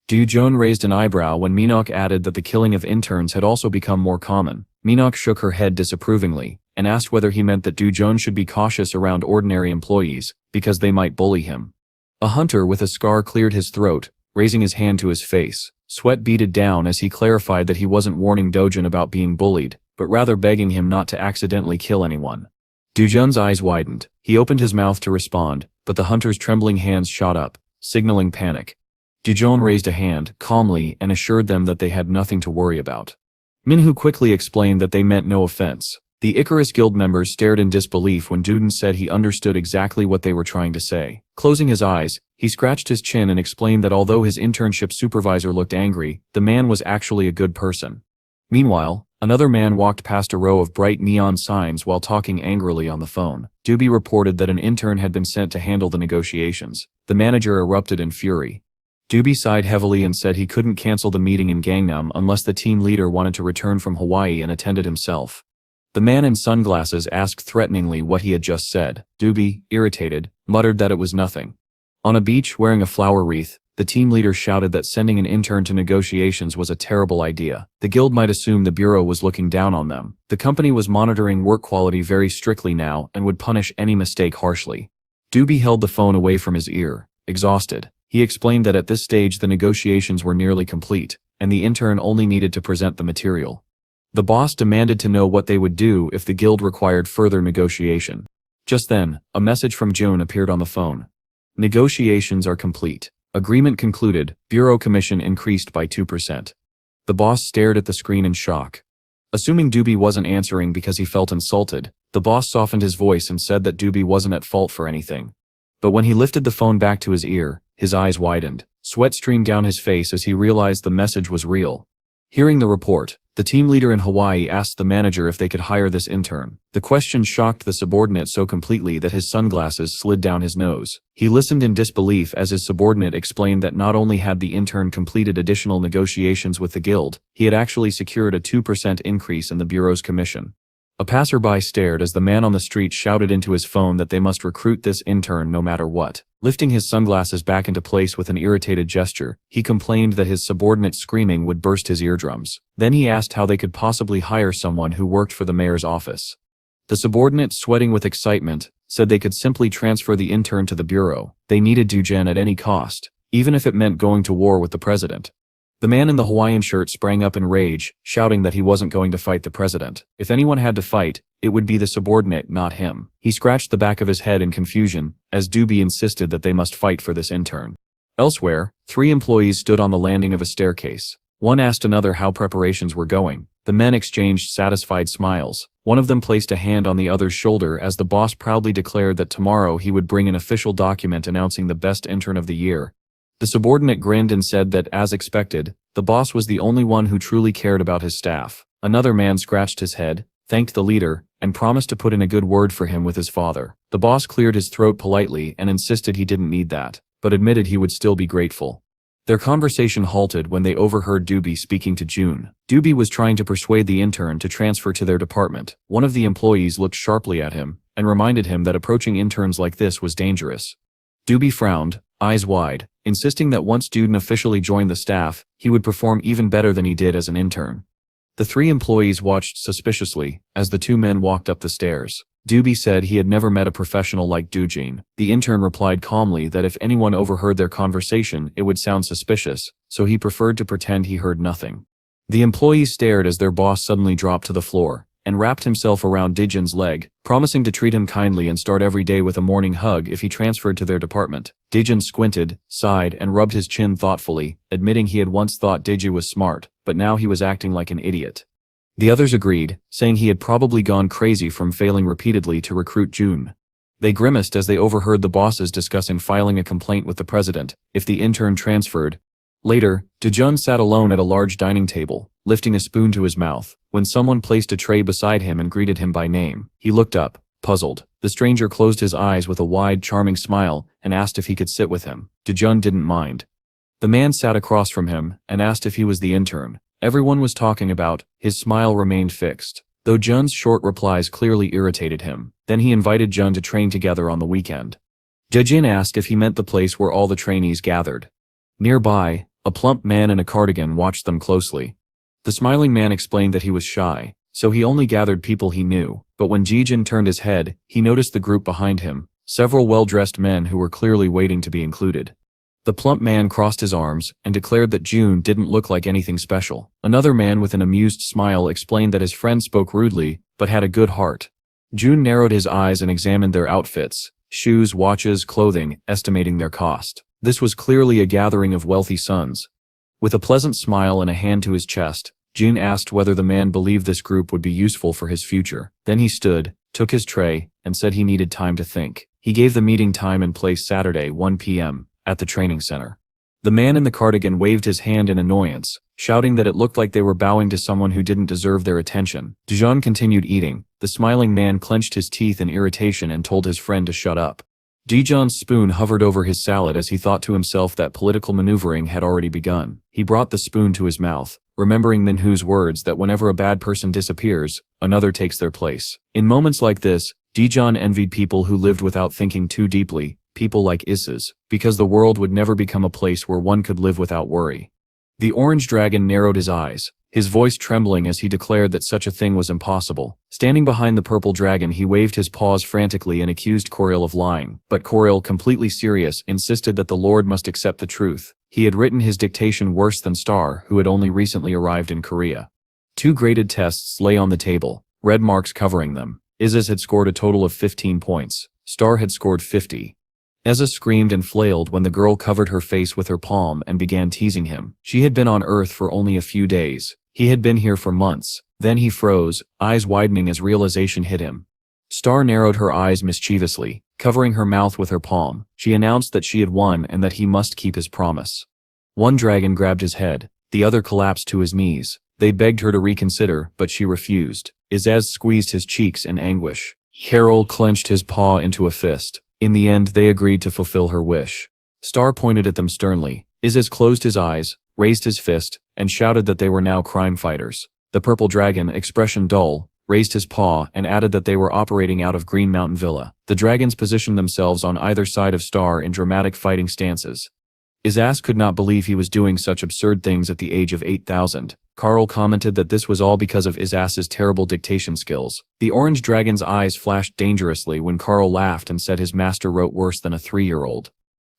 Dujun raised an eyebrow when Minok added that the killing of interns had also become more common. Minok shook her head disapprovingly and asked whether he meant that Dujun should be cautious around ordinary employees because they might bully him. A hunter with a scar cleared his throat, raising his hand to his face. Sweat beaded down as he clarified that he wasn't warning Dojun about being bullied, but rather begging him not to accidentally kill anyone. Dujun's eyes widened. He opened his mouth to respond, but the hunter's trembling hands shot up, signaling panic. Dujun raised a hand, calmly, and assured them that they had nothing to worry about. Minhoo quickly explained that they meant no offense. The Icarus Guild members stared in disbelief when Duden said he understood exactly what they were trying to say. Closing his eyes, he scratched his chin and explained that although his internship supervisor looked angry, the man was actually a good person. Meanwhile, another man walked past a row of bright neon signs while talking angrily on the phone. Doobie reported that an intern had been sent to handle the negotiations. The manager erupted in fury. Doobie sighed heavily and said he couldn't cancel the meeting in Gangnam unless the team leader wanted to return from Hawaii and attend it himself. The man in sunglasses asked threateningly what he had just said. Doobie, irritated, muttered that it was nothing. On a beach wearing a flower wreath, the team leader shouted that sending an intern to negotiations was a terrible idea. The guild might assume the bureau was looking down on them. The company was monitoring work quality very strictly now and would punish any mistake harshly. Doobie held the phone away from his ear, exhausted. He explained that at this stage the negotiations were nearly complete, and the intern only needed to present the material. The boss demanded to know what they would do if the guild required further negotiation. Just then, a message from June appeared on the phone. Negotiations are complete. Agreement concluded. Bureau commission increased by 2%. The boss stared at the screen in shock. Assuming Doobie wasn't answering because he felt insulted, the boss softened his voice and said that Doobie wasn't at fault for anything. But when he lifted the phone back to his ear, his eyes widened. Sweat streamed down his face as he realized the message was real. Hearing the report, the team leader in Hawaii asked the manager if they could hire this intern. The question shocked the subordinate so completely that his sunglasses slid down his nose. He listened in disbelief as his subordinate explained that not only had the intern completed additional negotiations with the guild, he had actually secured a 2% increase in the bureau's commission. A passerby stared as the man on the street shouted into his phone that they must recruit this intern no matter what. Lifting his sunglasses back into place with an irritated gesture, he complained that his subordinate's screaming would burst his eardrums. Then he asked how they could possibly hire someone who worked for the mayor's office. The subordinate, sweating with excitement, said they could simply transfer the intern to the bureau. They needed Dujen at any cost, even if it meant going to war with the president. The man in the Hawaiian shirt sprang up in rage, shouting that he wasn't going to fight the president. If anyone had to fight, it would be the subordinate, not him. He scratched the back of his head in confusion, as Doobie insisted that they must fight for this intern. Elsewhere, 3 employees stood on the landing of a staircase. One asked another how preparations were going. The men exchanged satisfied smiles. One of them placed a hand on the other's shoulder as the boss proudly declared that tomorrow he would bring an official document announcing the best intern of the year. The subordinate grinned and said that, as expected, the boss was the only one who truly cared about his staff. Another man scratched his head, thanked the leader, and promised to put in a good word for him with his father. The boss cleared his throat politely and insisted he didn't need that, but admitted he would still be grateful. Their conversation halted when they overheard Doobie speaking to June. Doobie was trying to persuade the intern to transfer to their department. One of the employees looked sharply at him and reminded him that approaching interns like this was dangerous. Doobie frowned, eyes wide, insisting that once Duden officially joined the staff, he would perform even better than he did as an intern. The 3 employees watched suspiciously as the 2 men walked up the stairs. Doobie said he had never met a professional like Dujin. The intern replied calmly that if anyone overheard their conversation, it would sound suspicious, so he preferred to pretend he heard nothing. The employees stared as their boss suddenly dropped to the floor and wrapped himself around Dijin's leg, promising to treat him kindly and start every day with a morning hug if he transferred to their department. Dijin squinted, sighed, and rubbed his chin thoughtfully, admitting he had once thought Diji was smart, but now he was acting like an idiot. The others agreed, saying he had probably gone crazy from failing repeatedly to recruit June. They grimaced as they overheard the bosses discussing filing a complaint with the president if the intern transferred. Later, Dejun sat alone at a large dining table, lifting a spoon to his mouth, when someone placed a tray beside him and greeted him by name. He looked up, puzzled. The stranger closed his eyes with a wide, charming smile and asked if he could sit with him. Dejun didn't mind. The man sat across from him and asked if he was the intern everyone was talking about. His smile remained fixed, though Jun's short replies clearly irritated him. Then he invited Jun to train together on the weekend. Dejin asked if he meant the place where all the trainees gathered. Nearby, a plump man in a cardigan watched them closely. The smiling man explained that he was shy, so he only gathered people he knew, but when Jijin turned his head, he noticed the group behind him, several well-dressed men who were clearly waiting to be included. The plump man crossed his arms and declared that June didn't look like anything special. Another man with an amused smile explained that his friend spoke rudely, but had a good heart. June narrowed his eyes and examined their outfits, shoes, watches, clothing, estimating their cost. This was clearly a gathering of wealthy sons. With a pleasant smile and a hand to his chest, June asked whether the man believed this group would be useful for his future. Then he stood, took his tray, and said he needed time to think. He gave the meeting time and place Saturday 1 p.m. at the training center. The man in the cardigan waved his hand in annoyance, shouting that it looked like they were bowing to someone who didn't deserve their attention. Dijon continued eating. The smiling man clenched his teeth in irritation and told his friend to shut up. Dijon's spoon hovered over his salad as he thought to himself that political maneuvering had already begun. He brought the spoon to his mouth, remembering Manhua's words that whenever a bad person disappears, another takes their place. In moments like this, Dijon envied people who lived without thinking too deeply, people like Issa's, because the world would never become a place where one could live without worry. The orange dragon narrowed his eyes, his voice trembling as he declared that such a thing was impossible. Standing behind the purple dragon, he waved his paws frantically and accused Coriel of lying, but Coriel, completely serious, insisted that the Lord must accept the truth. He had written his dictation worse than Star, who had only recently arrived in Korea. 2 graded tests lay on the table, red marks covering them. Isis had scored a total of 15 points. Star had scored 50. Eza screamed and flailed when the girl covered her face with her palm and began teasing him. She had been on Earth for only a few days. He had been here for months. Then he froze, eyes widening as realization hit him. Star narrowed her eyes mischievously, covering her mouth with her palm. She announced that she had won and that he must keep his promise. One dragon grabbed his head, the other collapsed to his knees. They begged her to reconsider, but she refused. Izaz squeezed his cheeks in anguish. Carol clenched his paw into a fist. In the end, they agreed to fulfill her wish. Star pointed at them sternly. Izaz closed his eyes, raised his fist, and shouted that they were now crime fighters. The purple dragon, expression dull, raised his paw and added that they were operating out of Green Mountain Villa. The dragons positioned themselves on either side of Star in dramatic fighting stances. Izaz could not believe he was doing such absurd things at the age of 8,000. Carl commented that this was all because of Izaz's terrible dictation skills. The orange dragon's eyes flashed dangerously when Carl laughed and said his master wrote worse than a 3-year-old.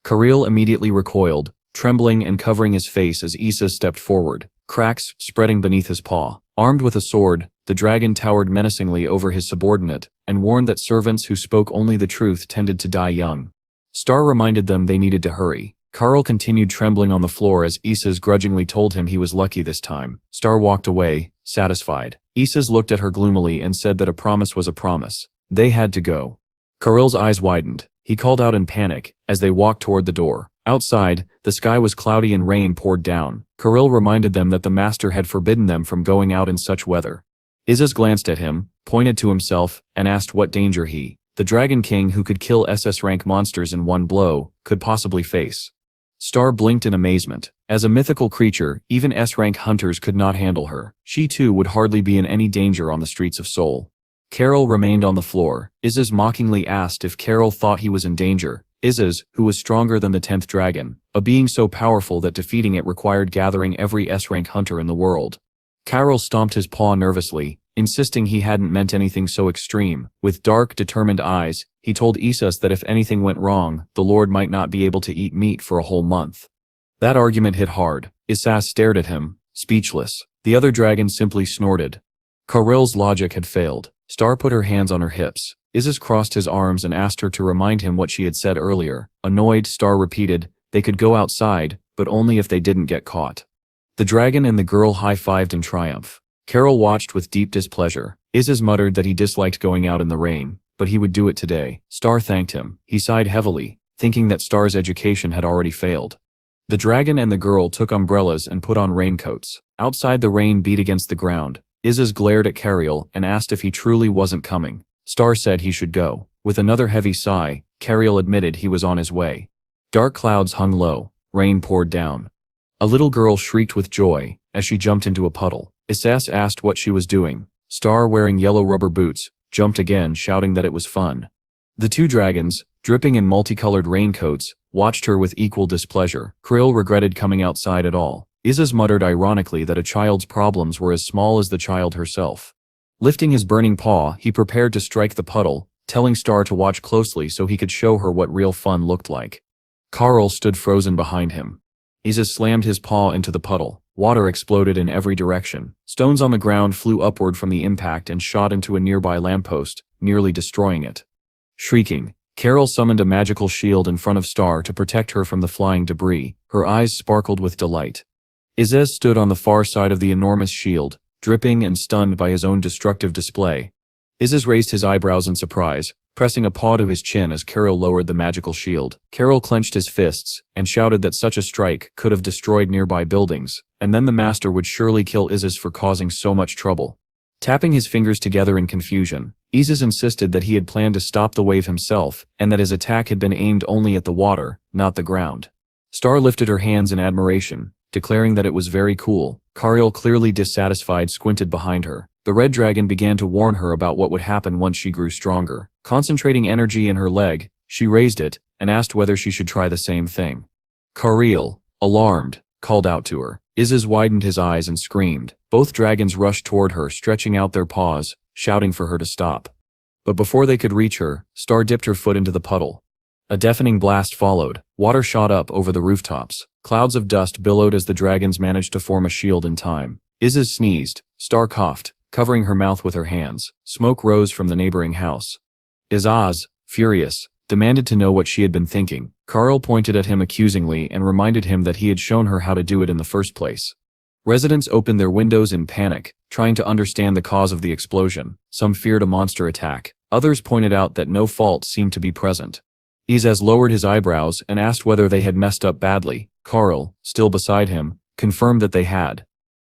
Kirill immediately recoiled, trembling and covering his face as Issa stepped forward, cracks spreading beneath his paw. Armed with a sword, the dragon towered menacingly over his subordinate, and warned that servants who spoke only the truth tended to die young. Star reminded them they needed to hurry. Carl continued trembling on the floor as Isaz grudgingly told him he was lucky this time. Star walked away, satisfied. Isaz looked at her gloomily and said that a promise was a promise. They had to go. Kirill's eyes widened. He called out in panic as they walked toward the door. Outside, the sky was cloudy and rain poured down. Kirill reminded them that the master had forbidden them from going out in such weather. Isaz glanced at him, pointed to himself, and asked what danger he, the Dragon King who could kill SS-rank monsters in one blow, could possibly face. Star blinked in amazement. As a mythical creature, even S-rank hunters could not handle her. She too would hardly be in any danger on the streets of Seoul. Carol remained on the floor. Izaz mockingly asked if Carol thought he was in danger. Izaz, who was stronger than the 10th dragon, a being so powerful that defeating it required gathering every S-rank hunter in the world. Carol stomped his paw nervously, insisting he hadn't meant anything so extreme. With dark, determined eyes, he told Isaz that if anything went wrong, the Lord might not be able to eat meat for a whole month. That argument hit hard. Isaz stared at him, speechless. The other dragon simply snorted. Kirill's logic had failed. Star put her hands on her hips. Isaz crossed his arms and asked her to remind him what she had said earlier. Annoyed, Star repeated, they could go outside, but only if they didn't get caught. The dragon and the girl high-fived in triumph. Carol watched with deep displeasure. Isaz muttered that he disliked going out in the rain, but he would do it today. Star thanked him. He sighed heavily, thinking that Star's education had already failed. The dragon and the girl took umbrellas and put on raincoats. Outside, the rain beat against the ground. Isaz glared at Cariel and asked if he truly wasn't coming. Star said he should go. With another heavy sigh, Cariel admitted he was on his way. Dark clouds hung low. Rain poured down. A little girl shrieked with joy as she jumped into a puddle. Isaz asked what she was doing. Star, wearing yellow rubber boots, jumped again, shouting that it was fun. The two dragons, dripping in multicolored raincoats, watched her with equal displeasure. Krill regretted coming outside at all. Isaz muttered ironically that a child's problems were as small as the child herself. Lifting his burning paw, he prepared to strike the puddle, telling Star to watch closely so he could show her what real fun looked like. Carl stood frozen behind him. Isaz slammed his paw into the puddle. Water exploded in every direction. Stones on the ground flew upward from the impact and shot into a nearby lamppost, nearly destroying it. Shrieking, Carol summoned a magical shield in front of Star to protect her from the flying debris. Her eyes sparkled with delight. Isaz stood on the far side of the enormous shield, dripping and stunned by his own destructive display. Isaz raised his eyebrows in surprise, pressing a paw to his chin as Carol lowered the magical shield. Carol clenched his fists and shouted that such a strike could have destroyed nearby buildings, and then the master would surely kill Isaz for causing so much trouble. Tapping his fingers together in confusion, Isis insisted that he had planned to stop the wave himself, and that his attack had been aimed only at the water, not the ground. Star lifted her hands in admiration, declaring that it was very cool. Kariel, clearly dissatisfied, squinted behind her. The red dragon began to warn her about what would happen once she grew stronger. Concentrating energy in her leg, she raised it, and asked whether she should try the same thing. Kariel, alarmed, called out to her. Isis widened his eyes and screamed. Both dragons rushed toward her, stretching out their paws, shouting for her to stop. But before they could reach her, Star dipped her foot into the puddle. A deafening blast followed. Water shot up over the rooftops. Clouds of dust billowed as the dragons managed to form a shield in time. Isis sneezed. Star coughed, covering her mouth with her hands. Smoke rose from the neighboring house. Isis, furious, demanded to know what she had been thinking. Kariel pointed at him accusingly and reminded him that he had shown her how to do it in the first place. Residents opened their windows in panic, trying to understand the cause of the explosion. Some feared a monster attack. Others pointed out that no fault seemed to be present. Isis lowered his eyebrows and asked whether they had messed up badly. Kariel, still beside him, confirmed that they had.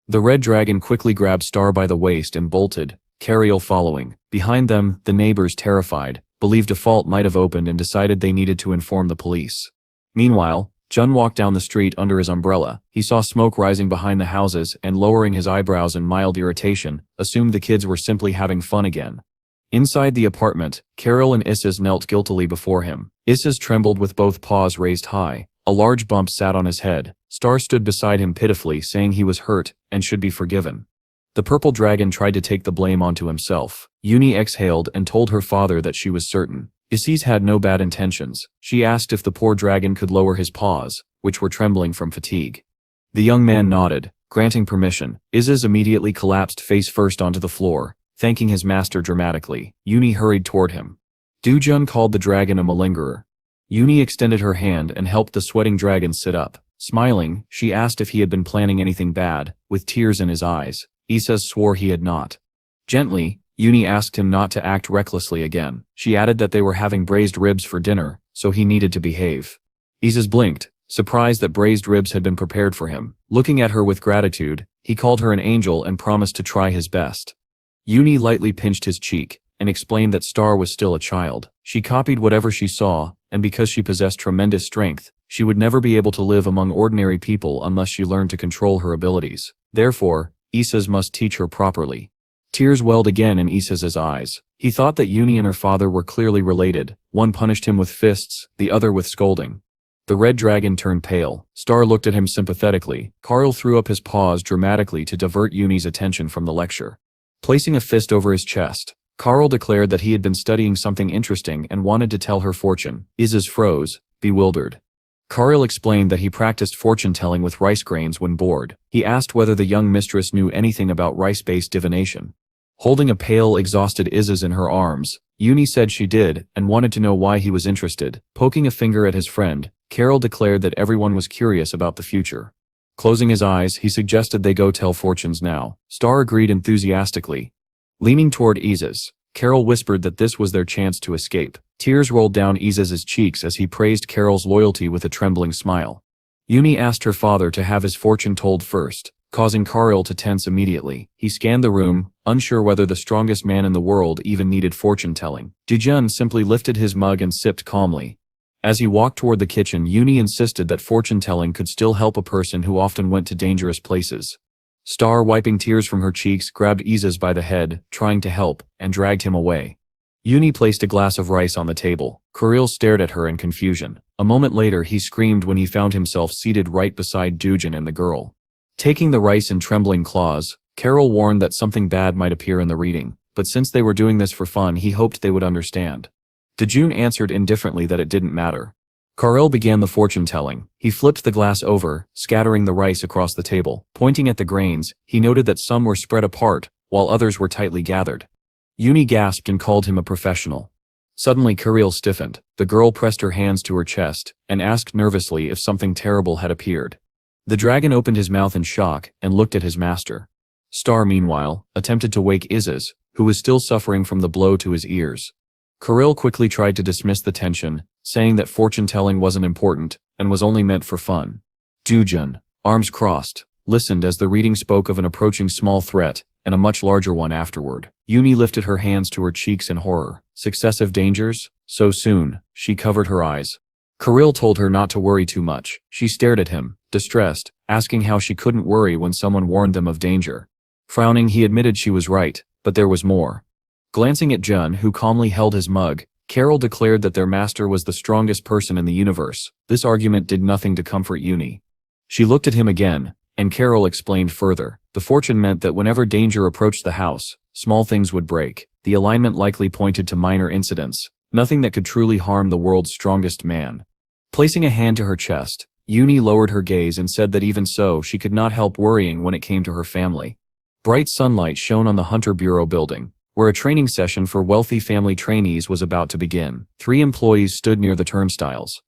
The red dragon quickly grabbed Star by the waist and bolted, Kariel following. Behind them, the neighbors, terrified, believed a fault might have opened and decided they needed to inform the police. Meanwhile, Jun walked down the street under his umbrella. He saw smoke rising behind the houses and, lowering his eyebrows in mild irritation, assumed the kids were simply having fun again. Inside the apartment, Kariel and Isis knelt guiltily before him. Isis trembled with both paws raised high. A large bump sat on his head. Star stood beside him pitifully, saying he was hurt and should be forgiven. The purple dragon tried to take the blame onto himself. Uni exhaled and told her father that she was certain. Isis had no bad intentions. She asked if the poor dragon could lower his paws, which were trembling from fatigue. The young man nodded, granting permission. Isis immediately collapsed face first onto the floor, thanking his master dramatically. Uni hurried toward him. Dujun called the dragon a malingerer. Uni extended her hand and helped the sweating dragon sit up. Smiling, she asked if he had been planning anything bad, with tears in his eyes. Isis swore he had not. Gently, Uni asked him not to act recklessly again. She added that they were having braised ribs for dinner, so he needed to behave. Isis blinked, surprised that braised ribs had been prepared for him. Looking at her with gratitude, he called her an angel and promised to try his best. Uni lightly pinched his cheek, and explained that Star was still a child. She copied whatever she saw, and because she possessed tremendous strength, she would never be able to live among ordinary people unless she learned to control her abilities. Therefore, Isis must teach her properly. Tears welled again in Isis's eyes. He thought that Uni and her father were clearly related. One punished him with fists, the other with scolding. The red dragon turned pale. Star looked at him sympathetically. Kariel threw up his paws dramatically to divert Uni's attention from the lecture. Placing a fist over his chest, Kariel declared that he had been studying something interesting and wanted to tell her fortune. Isis froze, bewildered. Kariel explained that he practiced fortune-telling with rice grains when bored. He asked whether the young mistress knew anything about rice-based divination. Holding a pale, exhausted Isis in her arms, Uni said she did and wanted to know why he was interested. Poking a finger at his friend, Kariel declared that everyone was curious about the future. Closing his eyes, he suggested they go tell fortunes now. Star agreed enthusiastically. Leaning toward Isis, Kariel whispered that this was their chance to escape. Tears rolled down Isis's cheeks as he praised Kariel's loyalty with a trembling smile. Uni asked her father to have his fortune told first, causing Kariel to tense immediately. He scanned the room, unsure whether the strongest man in the world even needed fortune-telling. Dujun simply lifted his mug and sipped calmly. As he walked toward the kitchen, Uni insisted that fortune-telling could still help a person who often went to dangerous places. Star, wiping tears from her cheeks, grabbed Isis by the head, trying to help, and dragged him away. Uni placed a glass of rice on the table. Kariel stared at her in confusion. A moment later, he screamed when he found himself seated right beside Dujun and the girl. Taking the rice in trembling claws, Kariel warned that something bad might appear in the reading, but since they were doing this for fun, he hoped they would understand. Dujun answered indifferently that it didn't matter. Kariel began the fortune-telling. He flipped the glass over, scattering the rice across the table. Pointing at the grains, he noted that some were spread apart, while others were tightly gathered. Uni gasped and called him a professional. Suddenly Kariel stiffened. The girl pressed her hands to her chest, and asked nervously if something terrible had appeared. The dragon opened his mouth in shock, and looked at his master. Star, meanwhile, attempted to wake Isis, who was still suffering from the blow to his ears. Kariel quickly tried to dismiss the tension, saying that fortune-telling wasn't important, and was only meant for fun. Dujun, arms crossed, listened as the reading spoke of an approaching small threat, and a much larger one afterward. Yuni lifted her hands to her cheeks in horror. Successive dangers? So soon. She covered her eyes. Kirill told her not to worry too much. She stared at him, distressed, asking how she couldn't worry when someone warned them of danger. Frowning, he admitted she was right, but there was more. Glancing at Jun, who calmly held his mug, Carol declared that their master was the strongest person in the universe. This argument did nothing to comfort Yuni. She looked at him again, and Carol explained further. The fortune meant that whenever danger approached the house, small things would break. The alignment likely pointed to minor incidents, nothing that could truly harm the world's strongest man. Placing a hand to her chest, Yuni lowered her gaze and said that even so, she could not help worrying when it came to her family. Bright sunlight shone on the Hunter Bureau building, where a training session for wealthy family trainees was about to begin. 3 employees stood near the turnstiles.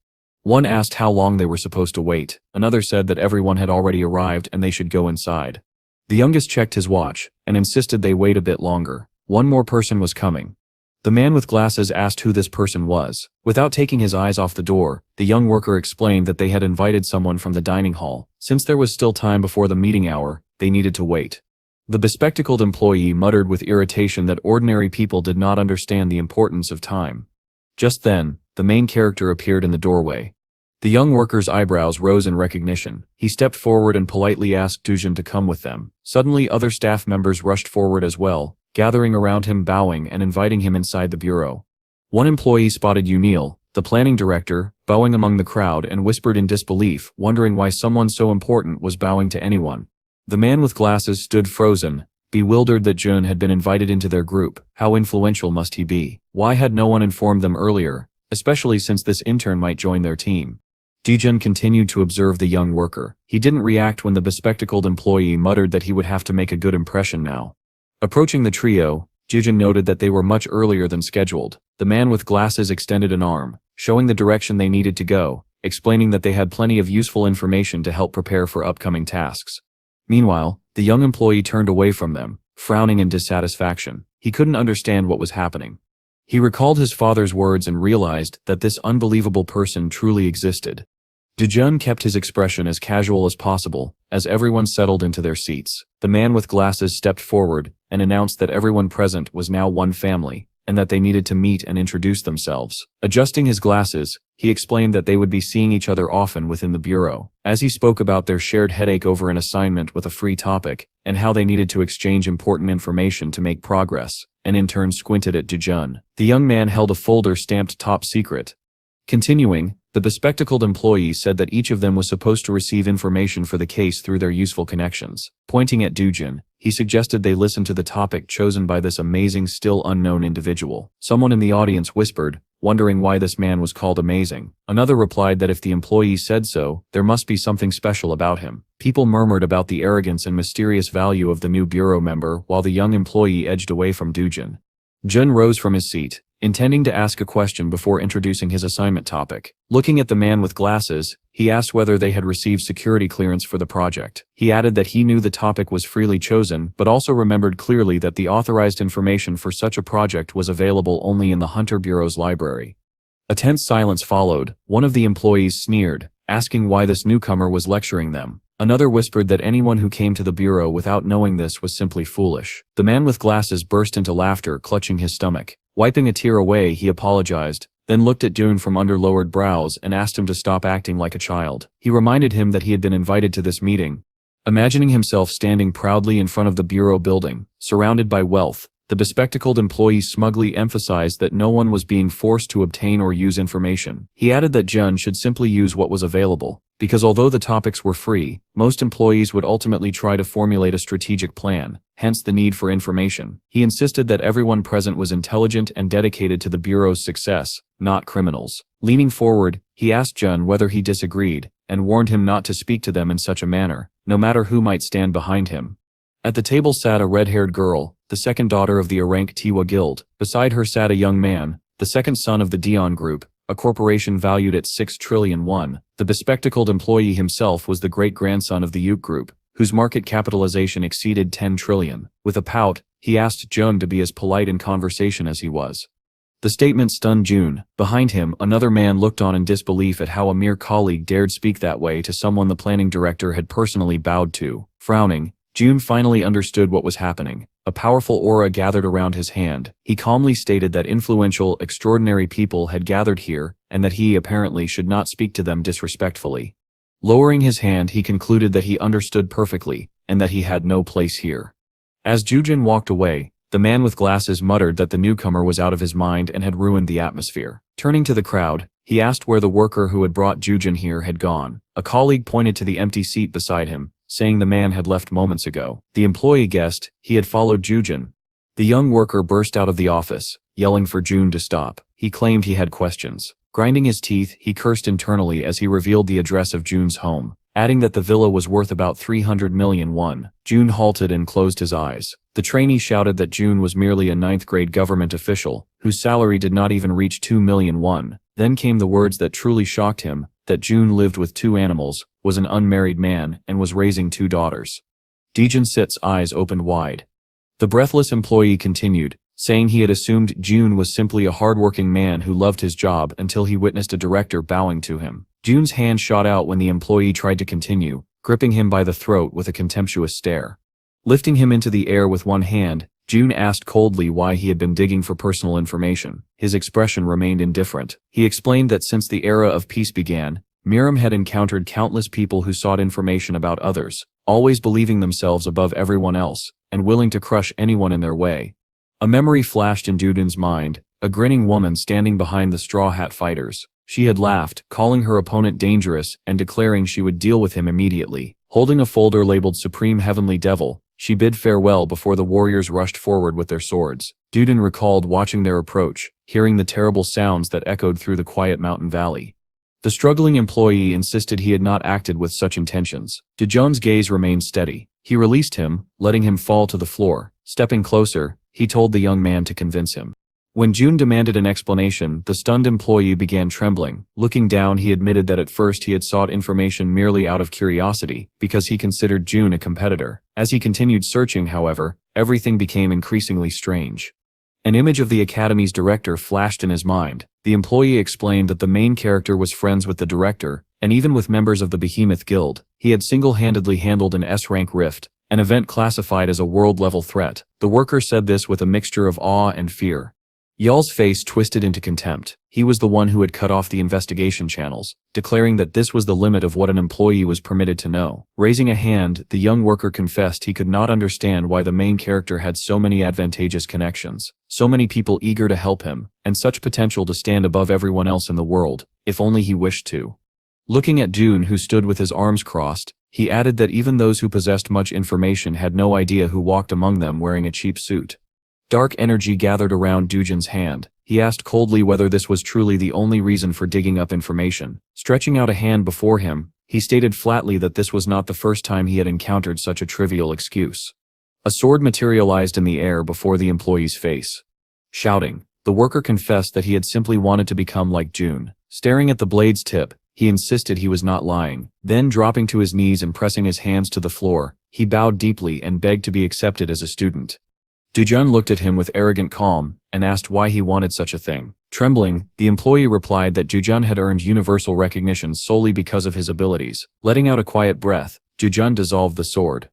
One asked how long they were supposed to wait, another said that everyone had already arrived and they should go inside. The youngest checked his watch, and insisted they wait a bit longer. One more person was coming. The man with glasses asked who this person was. Without taking his eyes off the door, the young worker explained that they had invited someone from the dining hall. Since there was still time before the meeting hour, they needed to wait. The bespectacled employee muttered with irritation that ordinary people did not understand the importance of time. Just then, the main character appeared in the doorway. The young worker's eyebrows rose in recognition. He stepped forward and politely asked Dujin to come with them. Suddenly, other staff members rushed forward as well, gathering around him, bowing and inviting him inside the bureau. One employee spotted Unil, the planning director, bowing among the crowd and whispered in disbelief, wondering why someone so important was bowing to anyone. The man with glasses stood frozen, bewildered that Jun had been invited into their group. How influential must he be? Why had no one informed them earlier, especially since this intern might join their team? Dijun continued to observe the young worker. He didn't react when the bespectacled employee muttered that he would have to make a good impression now. Approaching the trio, Dijun noted that they were much earlier than scheduled. The man with glasses extended an arm, showing the direction they needed to go, explaining that they had plenty of useful information to help prepare for upcoming tasks. Meanwhile, the young employee turned away from them, frowning in dissatisfaction. He couldn't understand what was happening. He recalled his father's words and realized that this unbelievable person truly existed. Dijun kept his expression as casual as possible, as everyone settled into their seats. The man with glasses stepped forward and announced that everyone present was now one family, and that they needed to meet and introduce themselves. Adjusting his glasses, he explained that they would be seeing each other often within the bureau. As he spoke about their shared headache over an assignment with a free topic, and how they needed to exchange important information to make progress, an intern squinted at Dijun. The young man held a folder stamped top secret. Continuing, the bespectacled employee said that each of them was supposed to receive information for the case through their useful connections. Pointing at Dujin, he suggested they listen to the topic chosen by this amazing, still unknown individual. Someone in the audience whispered, wondering why this man was called amazing. Another replied that if the employee said so, there must be something special about him. People murmured about the arrogance and mysterious value of the new bureau member while the young employee edged away from Dujin. Jun rose from his seat, intending to ask a question before introducing his assignment topic. Looking at the man with glasses, he asked whether they had received security clearance for the project. He added that he knew the topic was freely chosen, but also remembered clearly that the authorized information for such a project was available only in the Hunter Bureau's library. A tense silence followed. One of the employees sneered, asking why this newcomer was lecturing them. Another whispered that anyone who came to the bureau without knowing this was simply foolish. The man with glasses burst into laughter, clutching his stomach. Wiping a tear away, he apologized, then looked at Dune from under lowered brows and asked him to stop acting like a child. He reminded him that he had been invited to this meeting. Imagining himself standing proudly in front of the bureau building, surrounded by wealth, the bespectacled employee smugly emphasized that no one was being forced to obtain or use information. He added that Jun should simply use what was available, because although the topics were free, most employees would ultimately try to formulate a strategic plan, hence the need for information. He insisted that everyone present was intelligent and dedicated to the bureau's success, not criminals. Leaning forward, he asked Jun whether he disagreed, and warned him not to speak to them in such a manner, no matter who might stand behind him. At the table sat a red-haired girl, the second daughter of the Arank Tiwa Guild. Beside her sat a young man, the second son of the Dion Group, a corporation valued at 6 trillion won. The bespectacled employee himself was the great-grandson of the Yuk Group, whose market capitalization exceeded 10 trillion. With a pout, he asked Jun to be as polite in conversation as he was. The statement stunned Jun. Behind him, another man looked on in disbelief at how a mere colleague dared speak that way to someone the planning director had personally bowed to. Frowning, June finally understood what was happening. A powerful aura gathered around his hand. He calmly stated that influential, extraordinary people had gathered here, and that he apparently should not speak to them disrespectfully. Lowering his hand, he concluded that he understood perfectly, and that he had no place here. As Jujin walked away, the man with glasses muttered that the newcomer was out of his mind and had ruined the atmosphere. Turning to the crowd, he asked where the worker who had brought Jujin here had gone. A colleague pointed to the empty seat beside him, saying the man had left moments ago. The employee guessed he had followed Jujin. The young worker burst out of the office, yelling for June to stop. He claimed he had questions. Grinding his teeth, he cursed internally as he revealed the address of June's home, adding that the villa was worth about 300 million won. June halted and closed his eyes. The trainee shouted that June was merely a ninth-grade government official, whose salary did not even reach 2 million won. Then came the words that truly shocked him, that June lived with 2 animals, was an unmarried man, and was raising 2 daughters. Dejun-sit's eyes opened wide. The breathless employee continued, saying he had assumed June was simply a hardworking man who loved his job until he witnessed a director bowing to him. June's hand shot out when the employee tried to continue, gripping him by the throat with a contemptuous stare. Lifting him into the air with one hand, June asked coldly why he had been digging for personal information. His expression remained indifferent. He explained that since the era of peace began, Miriam had encountered countless people who sought information about others, always believing themselves above everyone else, and willing to crush anyone in their way. A memory flashed in Judin's mind, a grinning woman standing behind the Straw Hat fighters. She had laughed, calling her opponent dangerous and declaring she would deal with him immediately. Holding a folder labeled Supreme Heavenly Devil, she bid farewell before the warriors rushed forward with their swords. Judin recalled watching their approach, hearing the terrible sounds that echoed through the quiet mountain valley. The struggling employee insisted he had not acted with such intentions. Jejun's gaze remained steady. He released him, letting him fall to the floor. Stepping closer, he told the young man to convince him. When June demanded an explanation, the stunned employee began trembling. Looking down, he admitted that at first he had sought information merely out of curiosity, because he considered June a competitor. As he continued searching, however, everything became increasingly strange. An image of the academy's director flashed in his mind. The employee explained that the main character was friends with the director, and even with members of the Behemoth Guild. He had single-handedly handled an S-rank rift, an event classified as a world-level threat. The worker said this with a mixture of awe and fear. Yal's face twisted into contempt. He was the one who had cut off the investigation channels, declaring that this was the limit of what an employee was permitted to know. Raising a hand, the young worker confessed he could not understand why the main character had so many advantageous connections, so many people eager to help him, and such potential to stand above everyone else in the world, if only he wished to. Looking at June, who stood with his arms crossed, he added that even those who possessed much information had no idea who walked among them wearing a cheap suit. Dark energy gathered around Dujin's hand. He asked coldly whether this was truly the only reason for digging up information. Stretching out a hand before him, he stated flatly that this was not the first time he had encountered such a trivial excuse. A sword materialized in the air before the employee's face. Shouting, the worker confessed that he had simply wanted to become like June. Staring at the blade's tip, he insisted he was not lying. Then, dropping to his knees and pressing his hands to the floor, he bowed deeply and begged to be accepted as a student. Dujun looked at him with arrogant calm, and asked why he wanted such a thing. Trembling, the employee replied that Dujun had earned universal recognition solely because of his abilities. Letting out a quiet breath, Dujun dissolved the sword.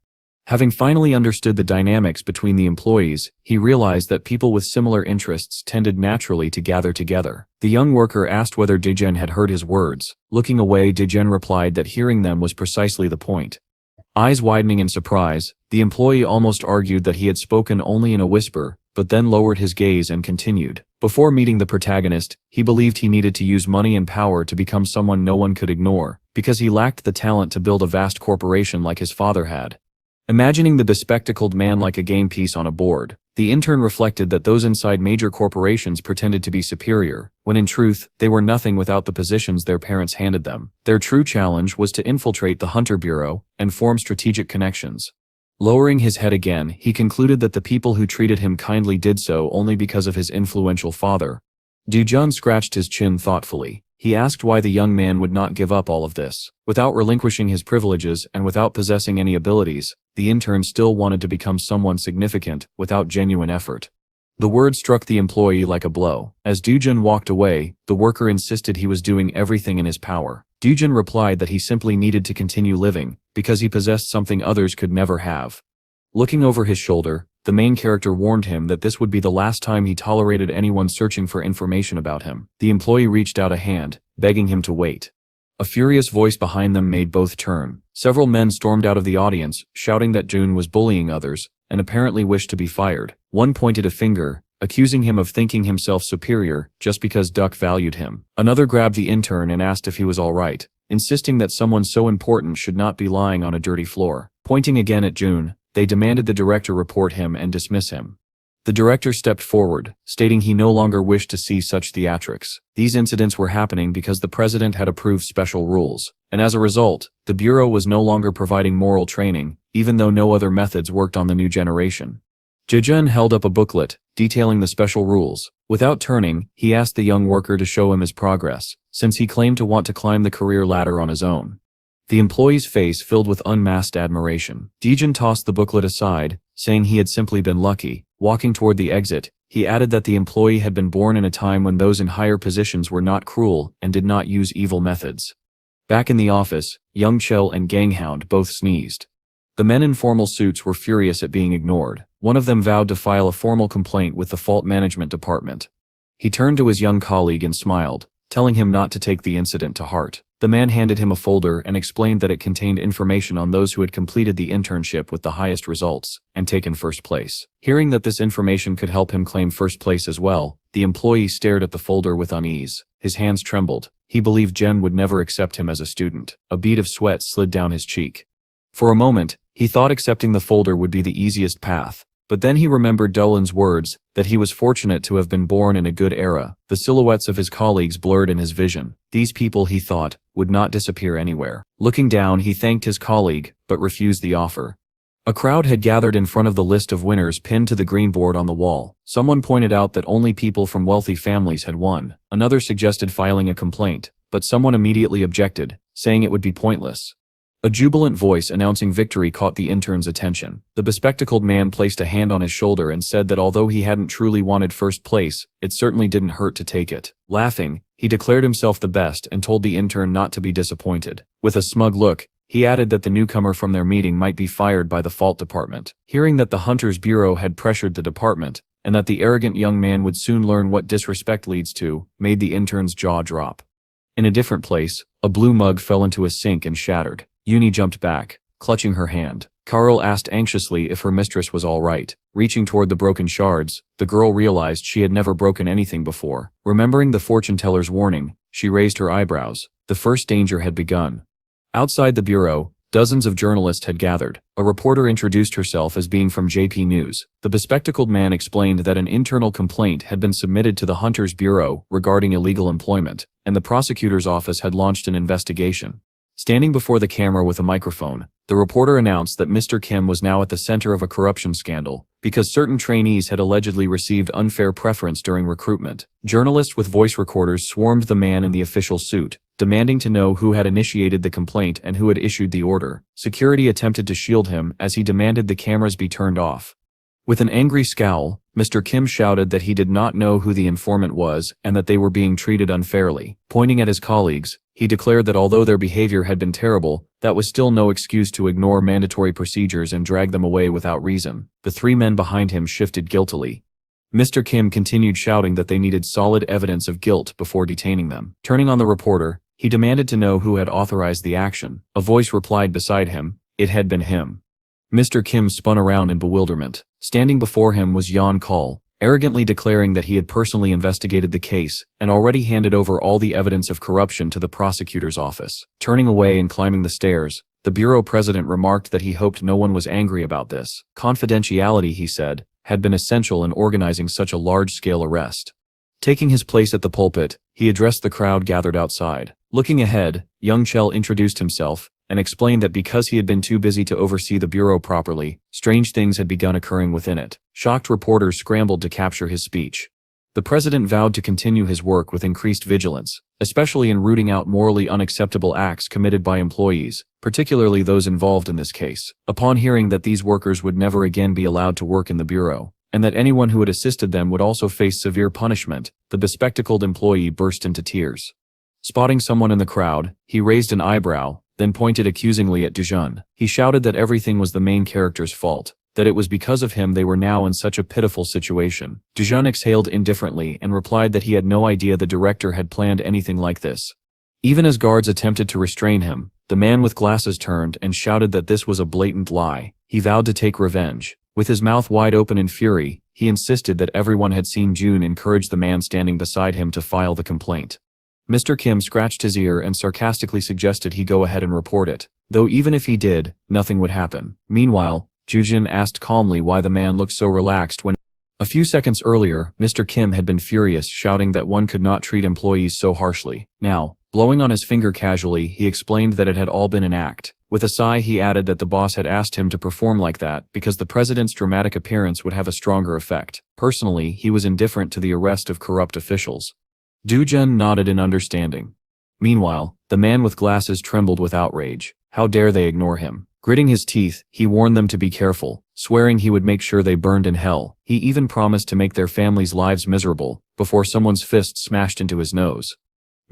Having finally understood the dynamics between the employees, he realized that people with similar interests tended naturally to gather together. The young worker asked whether Dujun had heard his words. Looking away, Dujun replied that hearing them was precisely the point. Eyes widening in surprise, the employee almost argued that he had spoken only in a whisper, but then lowered his gaze and continued. Before meeting the protagonist, he believed he needed to use money and power to become someone no one could ignore, because he lacked the talent to build a vast corporation like his father had. Imagining the bespectacled man like a game piece on a board, the intern reflected that those inside major corporations pretended to be superior, when in truth, they were nothing without the positions their parents handed them. Their true challenge was to infiltrate the Hunter Bureau and form strategic connections. Lowering his head again, he concluded that the people who treated him kindly did so only because of his influential father. Dujun scratched his chin thoughtfully. He asked why the young man would not give up all of this. Without relinquishing his privileges and without possessing any abilities, the intern still wanted to become someone significant without genuine effort. The word struck the employee like a blow. As Dujun walked away, the worker insisted he was doing everything in his power. Dujun replied that he simply needed to continue living, because he possessed something others could never have. Looking over his shoulder, the main character warned him that this would be the last time he tolerated anyone searching for information about him. The employee reached out a hand, begging him to wait. A furious voice behind them made both turn. Several men stormed out of the audience, shouting that June was bullying others, and apparently wished to be fired. One pointed a finger, accusing him of thinking himself superior just because Duck valued him. Another grabbed the intern and asked if he was all right, insisting that someone so important should not be lying on a dirty floor. Pointing again at June, they demanded the director report him and dismiss him. The director stepped forward, stating he no longer wished to see such theatrics. These incidents were happening because the president had approved special rules, and as a result, the bureau was no longer providing moral training, even though no other methods worked on the new generation. Jejun held up a booklet, detailing the special rules. Without turning, he asked the young worker to show him his progress, since he claimed to want to climb the career ladder on his own. The employee's face filled with unmasked admiration. Jejun tossed the booklet aside, saying he had simply been lucky. Walking toward the exit, he added that the employee had been born in a time when those in higher positions were not cruel and did not use evil methods. Back in the office, Young Chell and Ganghound both sneezed. The men in formal suits were furious at being ignored. One of them vowed to file a formal complaint with the fault management department. He turned to his young colleague and smiled, telling him not to take the incident to heart. The man handed him a folder and explained that it contained information on those who had completed the internship with the highest results and taken first place. Hearing that this information could help him claim first place as well, the employee stared at the folder with unease. His hands trembled. He believed Jen would never accept him as a student. A bead of sweat slid down his cheek. For a moment, he thought accepting the folder would be the easiest path. But then he remembered Dolan's words, that he was fortunate to have been born in a good era. The silhouettes of his colleagues blurred in his vision. These people, he thought, would not disappear anywhere. Looking down, he thanked his colleague, but refused the offer. A crowd had gathered in front of the list of winners pinned to the green board on the wall. Someone pointed out that only people from wealthy families had won. Another suggested filing a complaint, but someone immediately objected, saying it would be pointless. A jubilant voice announcing victory caught the intern's attention. The bespectacled man placed a hand on his shoulder and said that although he hadn't truly wanted first place, it certainly didn't hurt to take it. Laughing, he declared himself the best and told the intern not to be disappointed. With a smug look, he added that the newcomer from their meeting might be fired by the fault department. Hearing that the Hunters Bureau had pressured the department, and that the arrogant young man would soon learn what disrespect leads to, made the intern's jaw drop. In a different place, a blue mug fell into a sink and shattered. Uni jumped back, clutching her hand. Carl asked anxiously if her mistress was all right. Reaching toward the broken shards, the girl realized she had never broken anything before. Remembering the fortune teller's warning, she raised her eyebrows. The first danger had begun. Outside the bureau, dozens of journalists had gathered. A reporter introduced herself as being from JP News. The bespectacled man explained that an internal complaint had been submitted to the Hunters Bureau regarding illegal employment, and the prosecutor's office had launched an investigation. Standing before the camera with a microphone, the reporter announced that Mr. Kim was now at the center of a corruption scandal, because certain trainees had allegedly received unfair preference during recruitment. Journalists with voice recorders swarmed the man in the official suit, demanding to know who had initiated the complaint and who had issued the order. Security attempted to shield him as he demanded the cameras be turned off. With an angry scowl, Mr. Kim shouted that he did not know who the informant was and that they were being treated unfairly. Pointing at his colleagues, he declared that although their behavior had been terrible, that was still no excuse to ignore mandatory procedures and drag them away without reason. The three men behind him shifted guiltily. Mr. Kim continued shouting that they needed solid evidence of guilt before detaining them. Turning on the reporter, he demanded to know who had authorized the action. A voice replied beside him, "It had been him." Mr. Kim spun around in bewilderment. Standing before him was Jan Kull, arrogantly declaring that he had personally investigated the case and already handed over all the evidence of corruption to the prosecutor's office. Turning away and climbing the stairs, the bureau president remarked that he hoped no one was angry about this. Confidentiality, he said, had been essential in organizing such a large-scale arrest. Taking his place at the pulpit, he addressed the crowd gathered outside. Looking ahead, Young Chell introduced himself and explained that because he had been too busy to oversee the bureau properly, strange things had begun occurring within it. Shocked reporters scrambled to capture his speech. The president vowed to continue his work with increased vigilance, especially in rooting out morally unacceptable acts committed by employees, particularly those involved in this case. Upon hearing that these workers would never again be allowed to work in the bureau, and that anyone who had assisted them would also face severe punishment, the bespectacled employee burst into tears. Spotting someone in the crowd, he raised an eyebrow, then pointed accusingly at Dujun. He shouted that everything was the main character's fault. that it was because of him they were now in such a pitiful situation. Dujun exhaled indifferently and replied that he had no idea the director had planned anything like this. Even as guards attempted to restrain him, the man with glasses turned and shouted that this was a blatant lie. He vowed to take revenge. With his mouth wide open in fury, he insisted that everyone had seen June encourage the man standing beside him to file the complaint. Mr. Kim scratched his ear and sarcastically suggested he go ahead and report it, though even if he did, nothing would happen. Meanwhile, Jujin asked calmly why the man looked so relaxed when a few seconds earlier, Mr. Kim had been furious, shouting that one could not treat employees so harshly. Now, blowing on his finger casually, he explained that it had all been an act. With a sigh, he added that the boss had asked him to perform like that because the president's dramatic appearance would have a stronger effect. Personally, he was indifferent to the arrest of corrupt officials. Dujun nodded in understanding. Meanwhile, the man with glasses trembled with outrage. How dare they ignore him? Gritting his teeth, he warned them to be careful, swearing he would make sure they burned in hell. He even promised to make their families' lives miserable, before someone's fist smashed into his nose.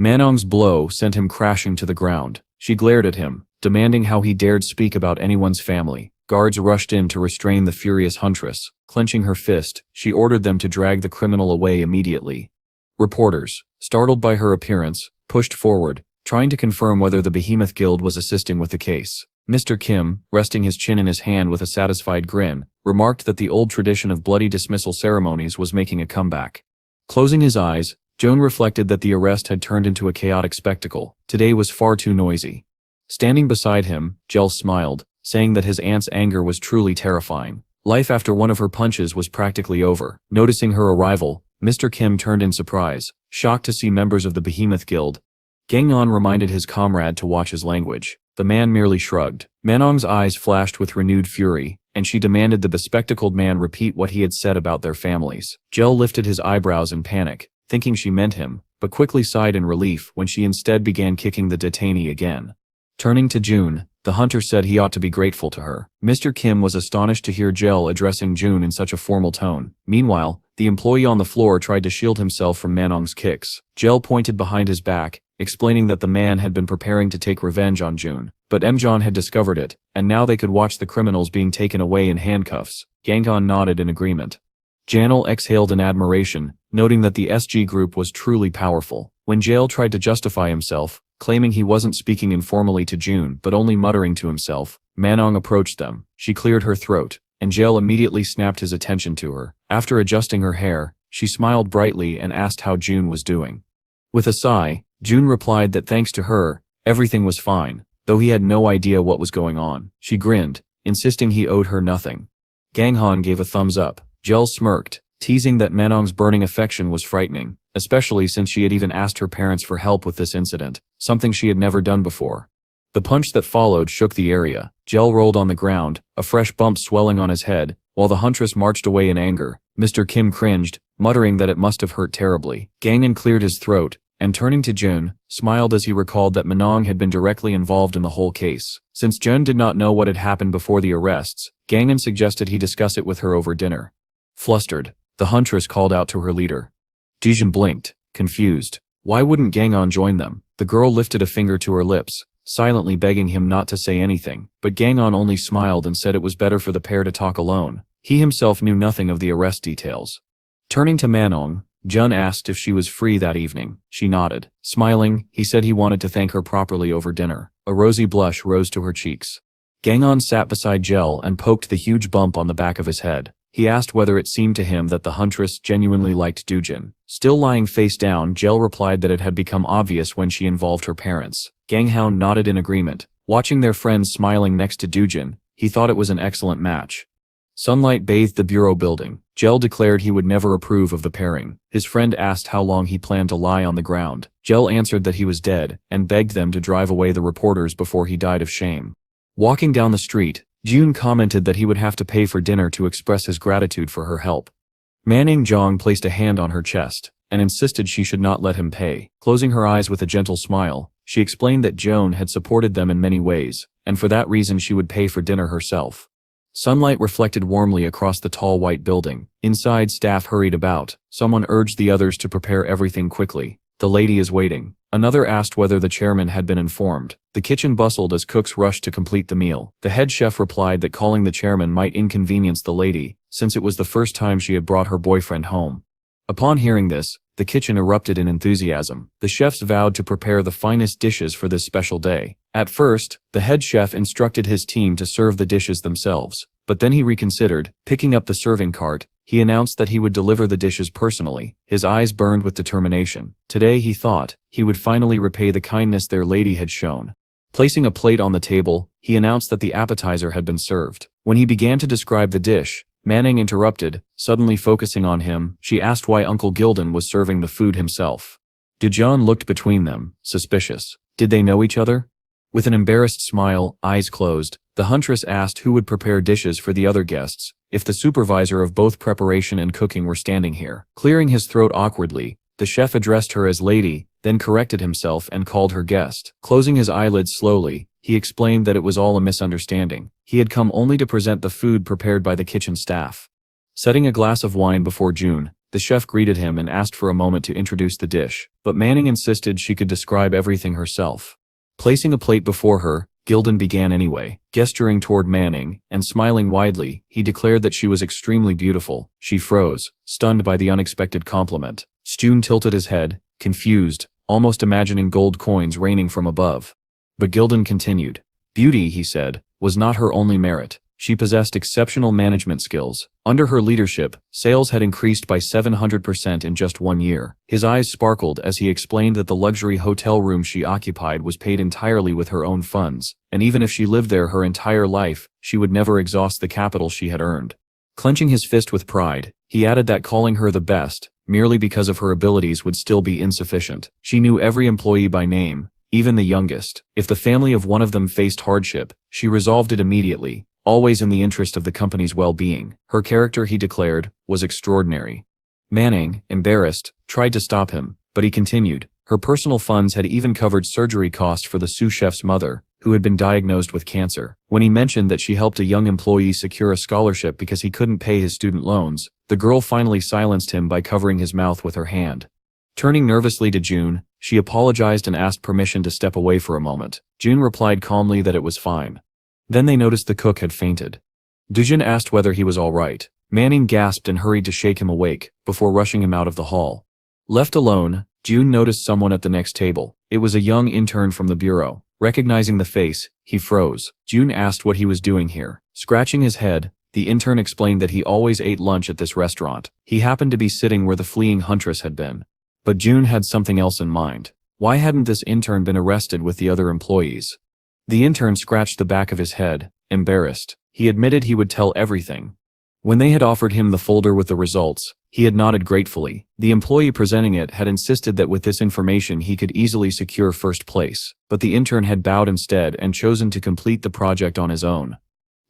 Manong's blow sent him crashing to the ground. She glared at him, demanding how he dared speak about anyone's family. Guards rushed in to restrain the furious huntress. Clenching her fist, she ordered them to drag the criminal away immediately. Reporters, startled by her appearance, pushed forward, trying to confirm whether the Behemoth Guild was assisting with the case. Mr. Kim, resting his chin in his hand with a satisfied grin, remarked that the old tradition of bloody dismissal ceremonies was making a comeback. Closing his eyes, Joan reflected that the arrest had turned into a chaotic spectacle. Today was far too noisy. Standing beside him, Jel smiled, saying that his aunt's anger was truly terrifying. Life after one of her punches was practically over. Noticing her arrival, Mr. Kim turned in surprise, shocked to see members of the Behemoth Guild. Gangnan reminded his comrade to watch his language. The man merely shrugged. Manong's eyes flashed with renewed fury, and she demanded the bespectacled man repeat what he had said about their families. Jel lifted his eyebrows in panic, thinking she meant him, but quickly sighed in relief when she instead began kicking the detainee again. Turning to June, the hunter said he ought to be grateful to her. Mr. Kim was astonished to hear Jel addressing June in such a formal tone. Meanwhile, the employee on the floor tried to shield himself from Manong's kicks. Jel pointed behind his back, explaining that the man had been preparing to take revenge on June. But Mjon had discovered it, and now they could watch the criminals being taken away in handcuffs. Ganghan nodded in agreement. Janel exhaled in admiration, noting that the SG group was truly powerful. When Jel tried to justify himself, claiming he wasn't speaking informally to June but only muttering to himself, Manong approached them. She cleared her throat, and Jel immediately snapped his attention to her. After adjusting her hair, she smiled brightly and asked how June was doing. With a sigh, June replied that thanks to her, everything was fine, though he had no idea what was going on. She grinned, insisting he owed her nothing. Ganghan gave a thumbs up. Jel smirked, teasing that Manong's burning affection was frightening, especially since she had even asked her parents for help with this incident, something she had never done before. The punch that followed shook the area. Jel rolled on the ground, a fresh bump swelling on his head, while the huntress marched away in anger. Mr. Kim cringed, muttering that it must have hurt terribly. Gangnan cleared his throat, and turning to Jun, smiled as he recalled that Manong had been directly involved in the whole case. Since Jun did not know what had happened before the arrests, Gangnan suggested he discuss it with her over dinner. Flustered, the huntress called out to her leader. Jijun blinked, confused. Why wouldn't Gangnan join them? The girl lifted a finger to her lips, silently begging him not to say anything, but Gangnan only smiled and said it was better for the pair to talk alone. He himself knew nothing of the arrest details. Turning to Manong, Jun asked if she was free that evening. She nodded. Smiling, he said he wanted to thank her properly over dinner. A rosy blush rose to her cheeks. Gangnan sat beside Jel and poked the huge bump on the back of his head. He asked whether it seemed to him that the huntress genuinely liked Dujin. Still lying face down, Jel replied that it had become obvious when she involved her parents. Ganghound nodded in agreement. Watching their friends smiling next to Dujin, he thought it was an excellent match. Sunlight bathed the bureau building. Jel declared he would never approve of the pairing. His friend asked how long he planned to lie on the ground. Jel answered that he was dead, and begged them to drive away the reporters before he died of shame. Walking down the street, June commented that he would have to pay for dinner to express his gratitude for her help. Manning Jong placed a hand on her chest, and insisted she should not let him pay. Closing her eyes with a gentle smile, she explained that Joan had supported them in many ways, and for that reason she would pay for dinner herself. Sunlight reflected warmly across the tall white building. Inside, staff hurried about. Someone urged the others to prepare everything quickly. "The lady is waiting." Another asked whether the chairman had been informed. The kitchen bustled as cooks rushed to complete the meal. The head chef replied that calling the chairman might inconvenience the lady, since it was the first time she had brought her boyfriend home. Upon hearing this, the kitchen erupted in enthusiasm. The chefs vowed to prepare the finest dishes for this special day. At first, the head chef instructed his team to serve the dishes themselves, but then he reconsidered. Picking up the serving cart, he announced that he would deliver the dishes personally. His eyes burned with determination. Today, he thought, he would finally repay the kindness their lady had shown. Placing a plate on the table, he announced that the appetizer had been served. When he began to describe the dish, Manning interrupted, suddenly focusing on him. She asked why Uncle Gilden was serving the food himself. Dujan looked between them, suspicious. Did they know each other? With an embarrassed smile, eyes closed, the huntress asked who would prepare dishes for the other guests, if the supervisor of both preparation and cooking were standing here. Clearing his throat awkwardly, the chef addressed her as lady, then corrected himself and called her guest. Closing his eyelids slowly, he explained that it was all a misunderstanding. He had come only to present the food prepared by the kitchen staff. Setting a glass of wine before June, the chef greeted him and asked for a moment to introduce the dish, but Manning insisted she could describe everything herself. Placing a plate before her, Gilden began anyway. Gesturing toward Manning, and smiling widely, he declared that she was extremely beautiful. She froze, stunned by the unexpected compliment. June tilted his head, confused, almost imagining gold coins raining from above. But Gilden continued. Beauty, he said, was not her only merit. She possessed exceptional management skills. Under her leadership, sales had increased by 700% in just 1 year. His eyes sparkled as he explained that the luxury hotel room she occupied was paid entirely with her own funds, and even if she lived there her entire life, she would never exhaust the capital she had earned. Clenching his fist with pride, he added that calling her the best, merely because of her abilities, would still be insufficient. She knew every employee by name, even the youngest. If the family of one of them faced hardship, she resolved it immediately, always in the interest of the company's well-being. Her character, he declared, was extraordinary. Manning, embarrassed, tried to stop him, but he continued. Her personal funds had even covered surgery costs for the sous chef's mother, who had been diagnosed with cancer. When he mentioned that she helped a young employee secure a scholarship because he couldn't pay his student loans, the girl finally silenced him by covering his mouth with her hand. Turning nervously to June, she apologized and asked permission to step away for a moment. June replied calmly that it was fine. Then they noticed the cook had fainted. Dujin asked whether he was all right. Manning gasped and hurried to shake him awake, before rushing him out of the hall. Left alone, June noticed someone at the next table. It was a young intern from the bureau. Recognizing the face, he froze. June asked what he was doing here. Scratching his head, the intern explained that he always ate lunch at this restaurant. He happened to be sitting where the fleeing huntress had been. But June had something else in mind. Why hadn't this intern been arrested with the other employees? The intern scratched the back of his head, embarrassed. He admitted he would tell everything. When they had offered him the folder with the results, he had nodded gratefully. The employee presenting it had insisted that with this information he could easily secure first place, but the intern had bowed instead and chosen to complete the project on his own.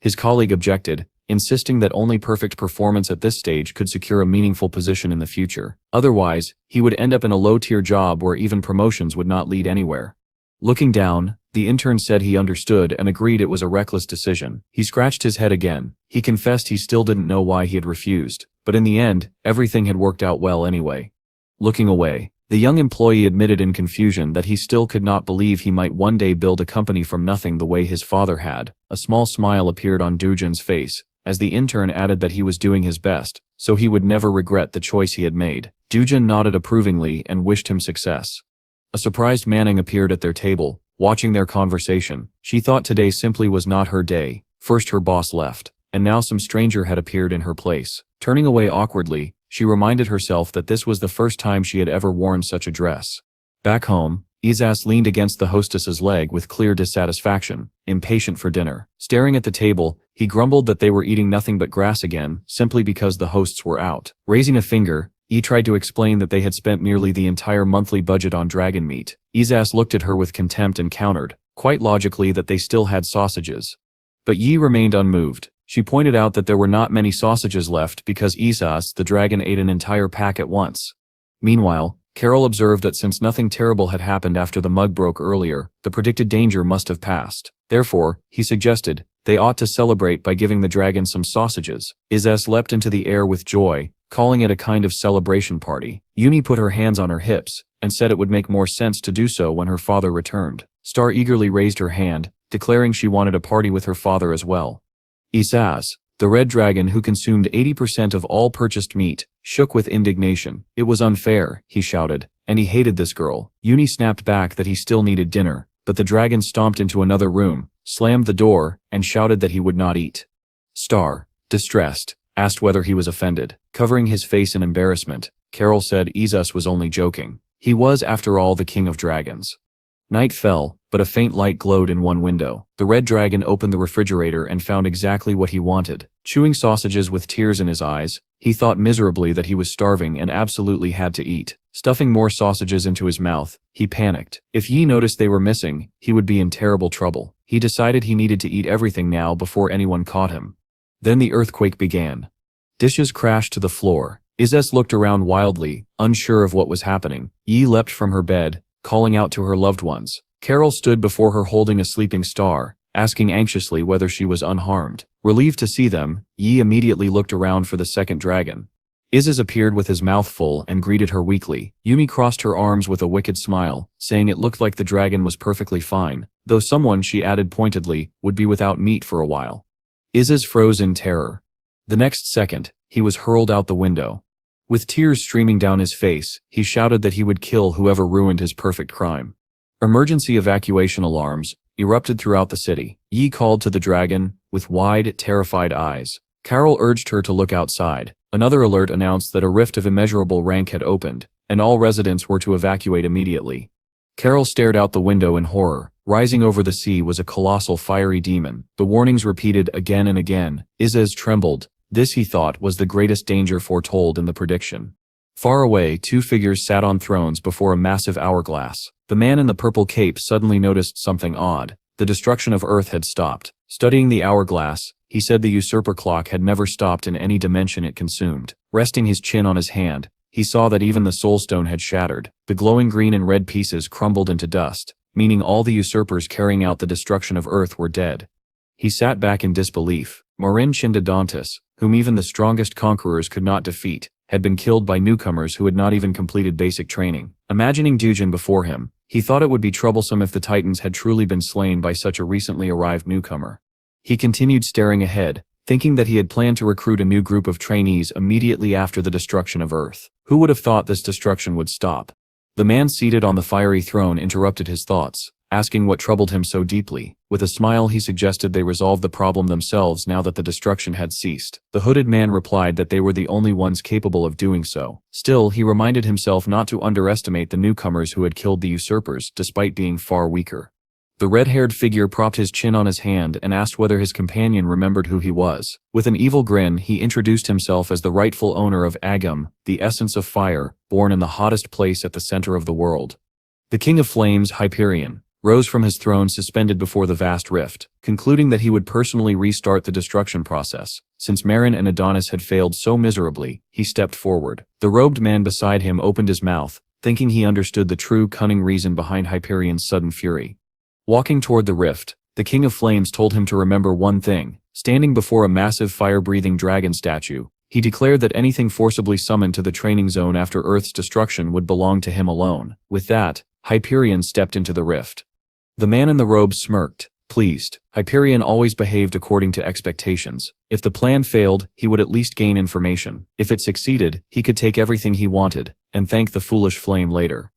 His colleague objected, insisting that only perfect performance at this stage could secure a meaningful position in the future. Otherwise, he would end up in a low-tier job where even promotions would not lead anywhere. Looking down, the intern said he understood and agreed it was a reckless decision. He scratched his head again. He confessed he still didn't know why he had refused, but in the end, everything had worked out well anyway. Looking away, the young employee admitted in confusion that he still could not believe he might one day build a company from nothing the way his father had. A small smile appeared on Dujin's face, as the intern added that he was doing his best, so he would never regret the choice he had made. Dujin nodded approvingly and wished him success. A surprised Manning appeared at their table, watching their conversation. She thought today simply was not her day. First her boss left, and now some stranger had appeared in her place. Turning away awkwardly, she reminded herself that this was the first time she had ever worn such a dress. Back home, Izas leaned against the hostess's leg with clear dissatisfaction, impatient for dinner. Staring at the table, he grumbled that they were eating nothing but grass again, simply because the hosts were out. Raising a finger, Yi tried to explain that they had spent nearly the entire monthly budget on dragon meat. Izas looked at her with contempt and countered, quite logically, that they still had sausages. But Yi remained unmoved. She pointed out that there were not many sausages left because Izas the dragon ate an entire pack at once. Meanwhile, Carol observed that since nothing terrible had happened after the mug broke earlier, the predicted danger must have passed. Therefore, he suggested, They ought to celebrate by giving the dragon some sausages. Izes leapt into the air with joy, calling it a kind of celebration party. Yumi put her hands on her hips, and said it would make more sense to do so when her father returned. Star eagerly raised her hand, declaring she wanted a party with her father as well. Izes, the red dragon who consumed 80% of all purchased meat, shook with indignation. It was unfair, he shouted, and he hated this girl. Yumi snapped back that he still needed dinner, but the dragon stomped into another room, slammed the door, and shouted that he would not eat. Star, distressed, asked whether he was offended. Covering his face in embarrassment, Carol said Izes was only joking. He was, after all, the king of dragons. Night fell, but a faint light glowed in one window. The red dragon opened the refrigerator and found exactly what he wanted. Chewing sausages with tears in his eyes, he thought miserably that he was starving and absolutely had to eat. Stuffing more sausages into his mouth, he panicked. If Yi noticed they were missing, he would be in terrible trouble. He decided he needed to eat everything now before anyone caught him. Then the earthquake began. Dishes crashed to the floor. Izes looked around wildly, unsure of what was happening. Yi leapt from her bed, calling out to her loved ones. Carol stood before her holding a sleeping Star, asking anxiously whether she was unharmed. Relieved to see them, Yi immediately looked around for the second dragon. Izes appeared with his mouth full and greeted her weakly. Yumi crossed her arms with a wicked smile, saying it looked like the dragon was perfectly fine, though someone, she added pointedly, would be without meat for a while. Izes froze in terror. The next second, he was hurled out the window. With tears streaming down his face, he shouted that he would kill whoever ruined his perfect crime. Emergency evacuation alarms erupted throughout the city. Yi called to the dragon, with wide, terrified eyes. Carol urged her to look outside. Another alert announced that a rift of immeasurable rank had opened, and all residents were to evacuate immediately. Carol stared out the window in horror. Rising over the sea was a colossal fiery demon. The warnings repeated again and again. Izes trembled. This, he thought, was the greatest danger foretold in the prediction. Far away, two figures sat on thrones before a massive hourglass. The man in the purple cape suddenly noticed something odd. The destruction of Earth had stopped. Studying the hourglass, he said the usurper clock had never stopped in any dimension it consumed. Resting his chin on his hand, he saw that even the soulstone had shattered. The glowing green and red pieces crumbled into dust, meaning all the usurpers carrying out the destruction of Earth were dead. He sat back in disbelief. Marin Chindodontis, whom even the strongest conquerors could not defeat, had been killed by newcomers who had not even completed basic training. Imagining Dujin before him, he thought it would be troublesome if the Titans had truly been slain by such a recently arrived newcomer. He continued staring ahead, thinking that he had planned to recruit a new group of trainees immediately after the destruction of Earth. Who would have thought this destruction would stop? The man seated on the fiery throne interrupted his thoughts, asking what troubled him so deeply. With a smile, he suggested they resolve the problem themselves now that the destruction had ceased. The hooded man replied that they were the only ones capable of doing so. Still, he reminded himself not to underestimate the newcomers who had killed the usurpers, despite being far weaker. The red-haired figure propped his chin on his hand and asked whether his companion remembered who he was. With an evil grin, he introduced himself as the rightful owner of Agam, the essence of fire, born in the hottest place at the center of the world. The King of Flames, Hyperion, rose from his throne suspended before the vast rift, concluding that he would personally restart the destruction process. Since Marin and Adonis had failed so miserably, he stepped forward. The robed man beside him opened his mouth, thinking he understood the true cunning reason behind Hyperion's sudden fury. Walking toward the rift, the King of Flames told him to remember one thing. Standing before a massive fire-breathing dragon statue, he declared that anything forcibly summoned to the training zone after Earth's destruction would belong to him alone. With that, Hyperion stepped into the rift. The man in the robe smirked, pleased. Hyperion always behaved according to expectations. If the plan failed, he would at least gain information. If it succeeded, he could take everything he wanted, and thank the foolish flame later.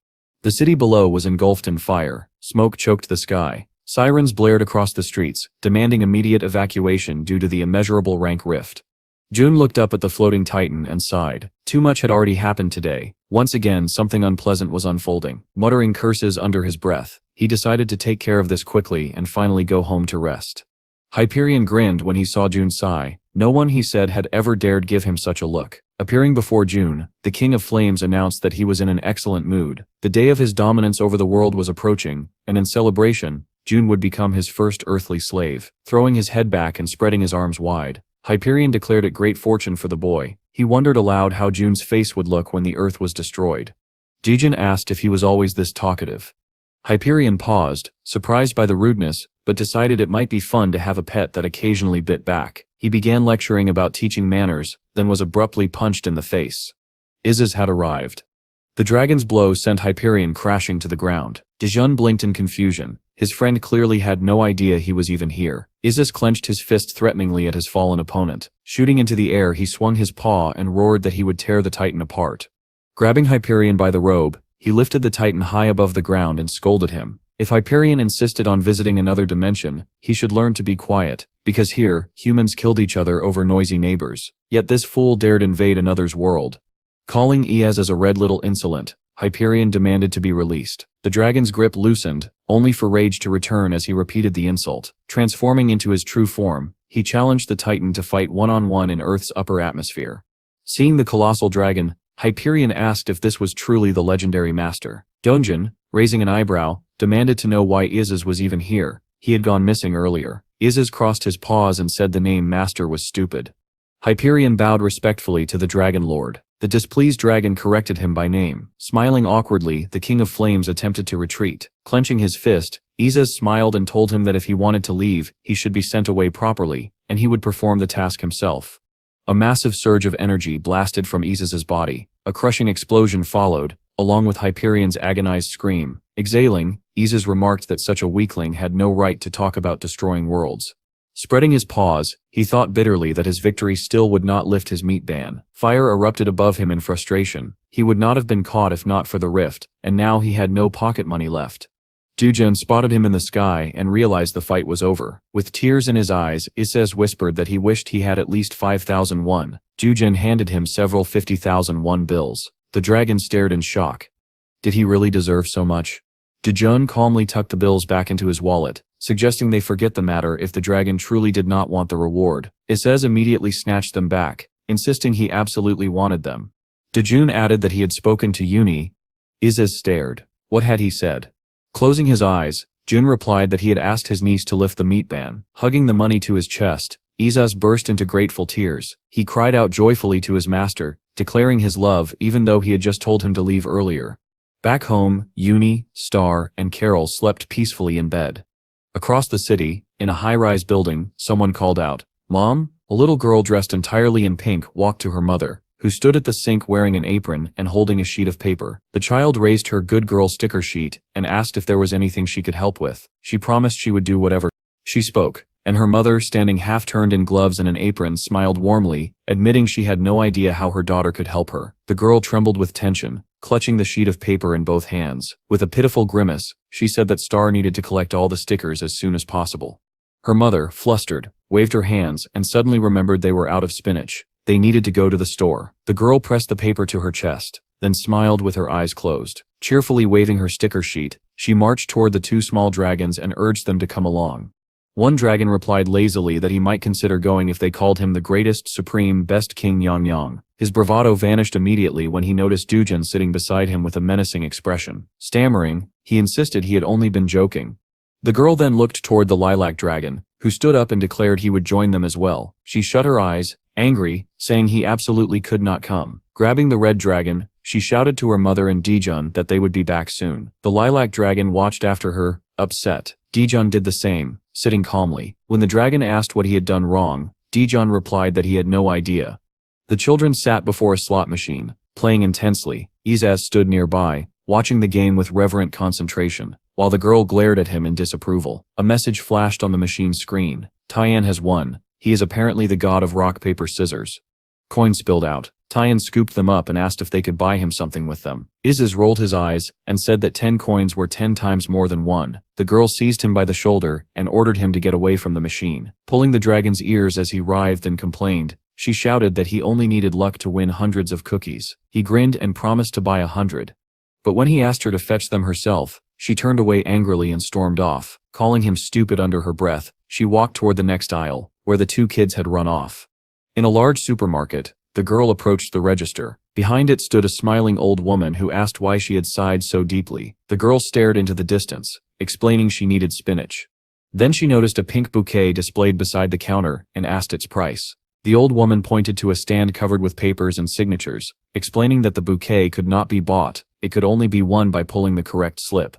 The city below was engulfed in fire. Smoke choked the sky. Sirens blared across the streets, demanding immediate evacuation due to the immeasurable rank rift. June looked up at the floating titan and sighed. Too much had already happened today. Once again, something unpleasant was unfolding. Muttering curses under his breath, he decided to take care of this quickly and finally go home to rest. Hyperion grinned when he saw June sigh. No one, he said, had ever dared give him such a look. Appearing before June, the King of Flames announced that he was in an excellent mood. The day of his dominance over the world was approaching, and in celebration, June would become his first earthly slave. Throwing his head back and spreading his arms wide, Hyperion declared it great fortune for the boy. He wondered aloud how June's face would look when the earth was destroyed. Jijin asked if he was always this talkative. Hyperion paused, surprised by the rudeness, but decided it might be fun to have a pet that occasionally bit back. He began lecturing about teaching manners, then was abruptly punched in the face. Isis had arrived. The dragon's blow sent Hyperion crashing to the ground. Dijun blinked in confusion. His friend clearly had no idea he was even here. Isis clenched his fist threateningly at his fallen opponent. Shooting into the air, he swung his paw and roared that he would tear the Titan apart. Grabbing Hyperion by the robe, he lifted the Titan high above the ground and scolded him. If Hyperion insisted on visiting another dimension, he should learn to be quiet, because here, humans killed each other over noisy neighbors. Yet this fool dared invade another's world. Calling Iez as a red little insolent, Hyperion demanded to be released. The dragon's grip loosened, only for rage to return as he repeated the insult. Transforming into his true form, he challenged the Titan to fight one-on-one in Earth's upper atmosphere. Seeing the colossal dragon, Hyperion asked if this was truly the legendary master. Donjin, raising an eyebrow, demanded to know why Isis was even here. He had gone missing earlier. Isis crossed his paws and said the name master was stupid. Hyperion bowed respectfully to the dragon lord. The displeased dragon corrected him by name. Smiling awkwardly, the King of Flames attempted to retreat. Clenching his fist, Isis smiled and told him that if he wanted to leave, he should be sent away properly, and he would perform the task himself. A massive surge of energy blasted from Isis's body. A crushing explosion followed, along with Hyperion's agonized scream. Exhaling, Isis remarked that such a weakling had no right to talk about destroying worlds. Spreading his paws, he thought bitterly that his victory still would not lift his meat ban. Fire erupted above him in frustration. He would not have been caught if not for the rift, and now he had no pocket money left. Dujun spotted him in the sky and realized the fight was over. With tears in his eyes, Isis whispered that he wished he had at least 5,000 won. Dujun handed him several 50,000 won bills. The dragon stared in shock. Did he really deserve so much? Dujun calmly tucked the bills back into his wallet, suggesting they forget the matter if the dragon truly did not want the reward. Isis immediately snatched them back, insisting he absolutely wanted them. Dujun added that he had spoken to Uni. Isis stared. What had he said? Closing his eyes, Jun replied that he had asked his niece to lift the meat ban. Hugging the money to his chest, Isis burst into grateful tears. He cried out joyfully to his master, declaring his love even though he had just told him to leave earlier. Back home, Uni, Star, and Carol slept peacefully in bed. Across the city, in a high-rise building, someone called out, "Mom?" A little girl dressed entirely in pink walked to her mother, who stood at the sink wearing an apron and holding a sheet of paper. The child raised her good girl sticker sheet and asked if there was anything she could help with. She promised she would do whatever she spoke, and her mother, standing half-turned in gloves and an apron, smiled warmly, admitting she had no idea how her daughter could help her. The girl trembled with tension, clutching the sheet of paper in both hands. With a pitiful grimace, she said that Star needed to collect all the stickers as soon as possible. Her mother, flustered, waved her hands and suddenly remembered they were out of spinach. They needed to go to the store. The girl pressed the paper to her chest, then smiled with her eyes closed. Cheerfully waving her sticker sheet, she marched toward the two small dragons and urged them to come along. One dragon replied lazily that he might consider going if they called him the greatest, supreme, best king Yang. His bravado vanished immediately when he noticed Dujun sitting beside him with a menacing expression. Stammering, he insisted he had only been joking. The girl then looked toward the lilac dragon, who stood up and declared he would join them as well. She shut her eyes, angry, saying he absolutely could not come. Grabbing the red dragon, she shouted to her mother and Dijun that they would be back soon. The lilac dragon watched after her, upset. Dijun did the same, sitting calmly. When the dragon asked what he had done wrong, Dijun replied that he had no idea. The children sat before a slot machine, playing intensely. Isis stood nearby, watching the game with reverent concentration, while the girl glared at him in disapproval. A message flashed on the machine's screen. Tyan has won. He is apparently the god of rock, paper, scissors. Coins spilled out. Tyan scooped them up and asked if they could buy him something with them. Isis rolled his eyes and said that 10 coins were 10 times more than 1. The girl seized him by the shoulder and ordered him to get away from the machine. Pulling the dragon's ears as he writhed and complained, she shouted that he only needed luck to win hundreds of cookies. He grinned and promised to buy 100. But when he asked her to fetch them herself, she turned away angrily and stormed off. Calling him stupid under her breath, she walked toward the next aisle, where the two kids had run off. In a large supermarket, the girl approached the register. Behind it stood a smiling old woman who asked why she had sighed so deeply. The girl stared into the distance, explaining she needed spinach. Then she noticed a pink bouquet displayed beside the counter and asked its price. The old woman pointed to a stand covered with papers and signatures, explaining that the bouquet could not be bought, it could only be won by pulling the correct slip.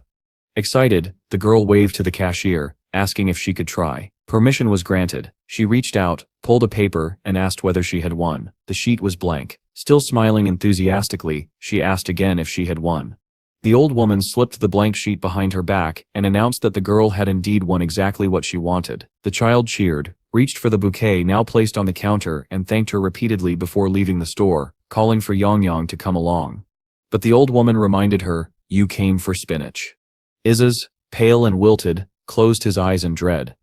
Excited, the girl waved to the cashier, asking if she could try. Permission was granted. She reached out, pulled a paper, and asked whether she had won. The sheet was blank. Still smiling enthusiastically, she asked again if she had won. The old woman slipped the blank sheet behind her back and announced that the girl had indeed won exactly what she wanted. The child cheered, reached for the bouquet now placed on the counter, and thanked her repeatedly before leaving the store, calling for Yang to come along. But the old woman reminded her, "You came for spinach." Izzes, pale and wilted, closed his eyes in dread.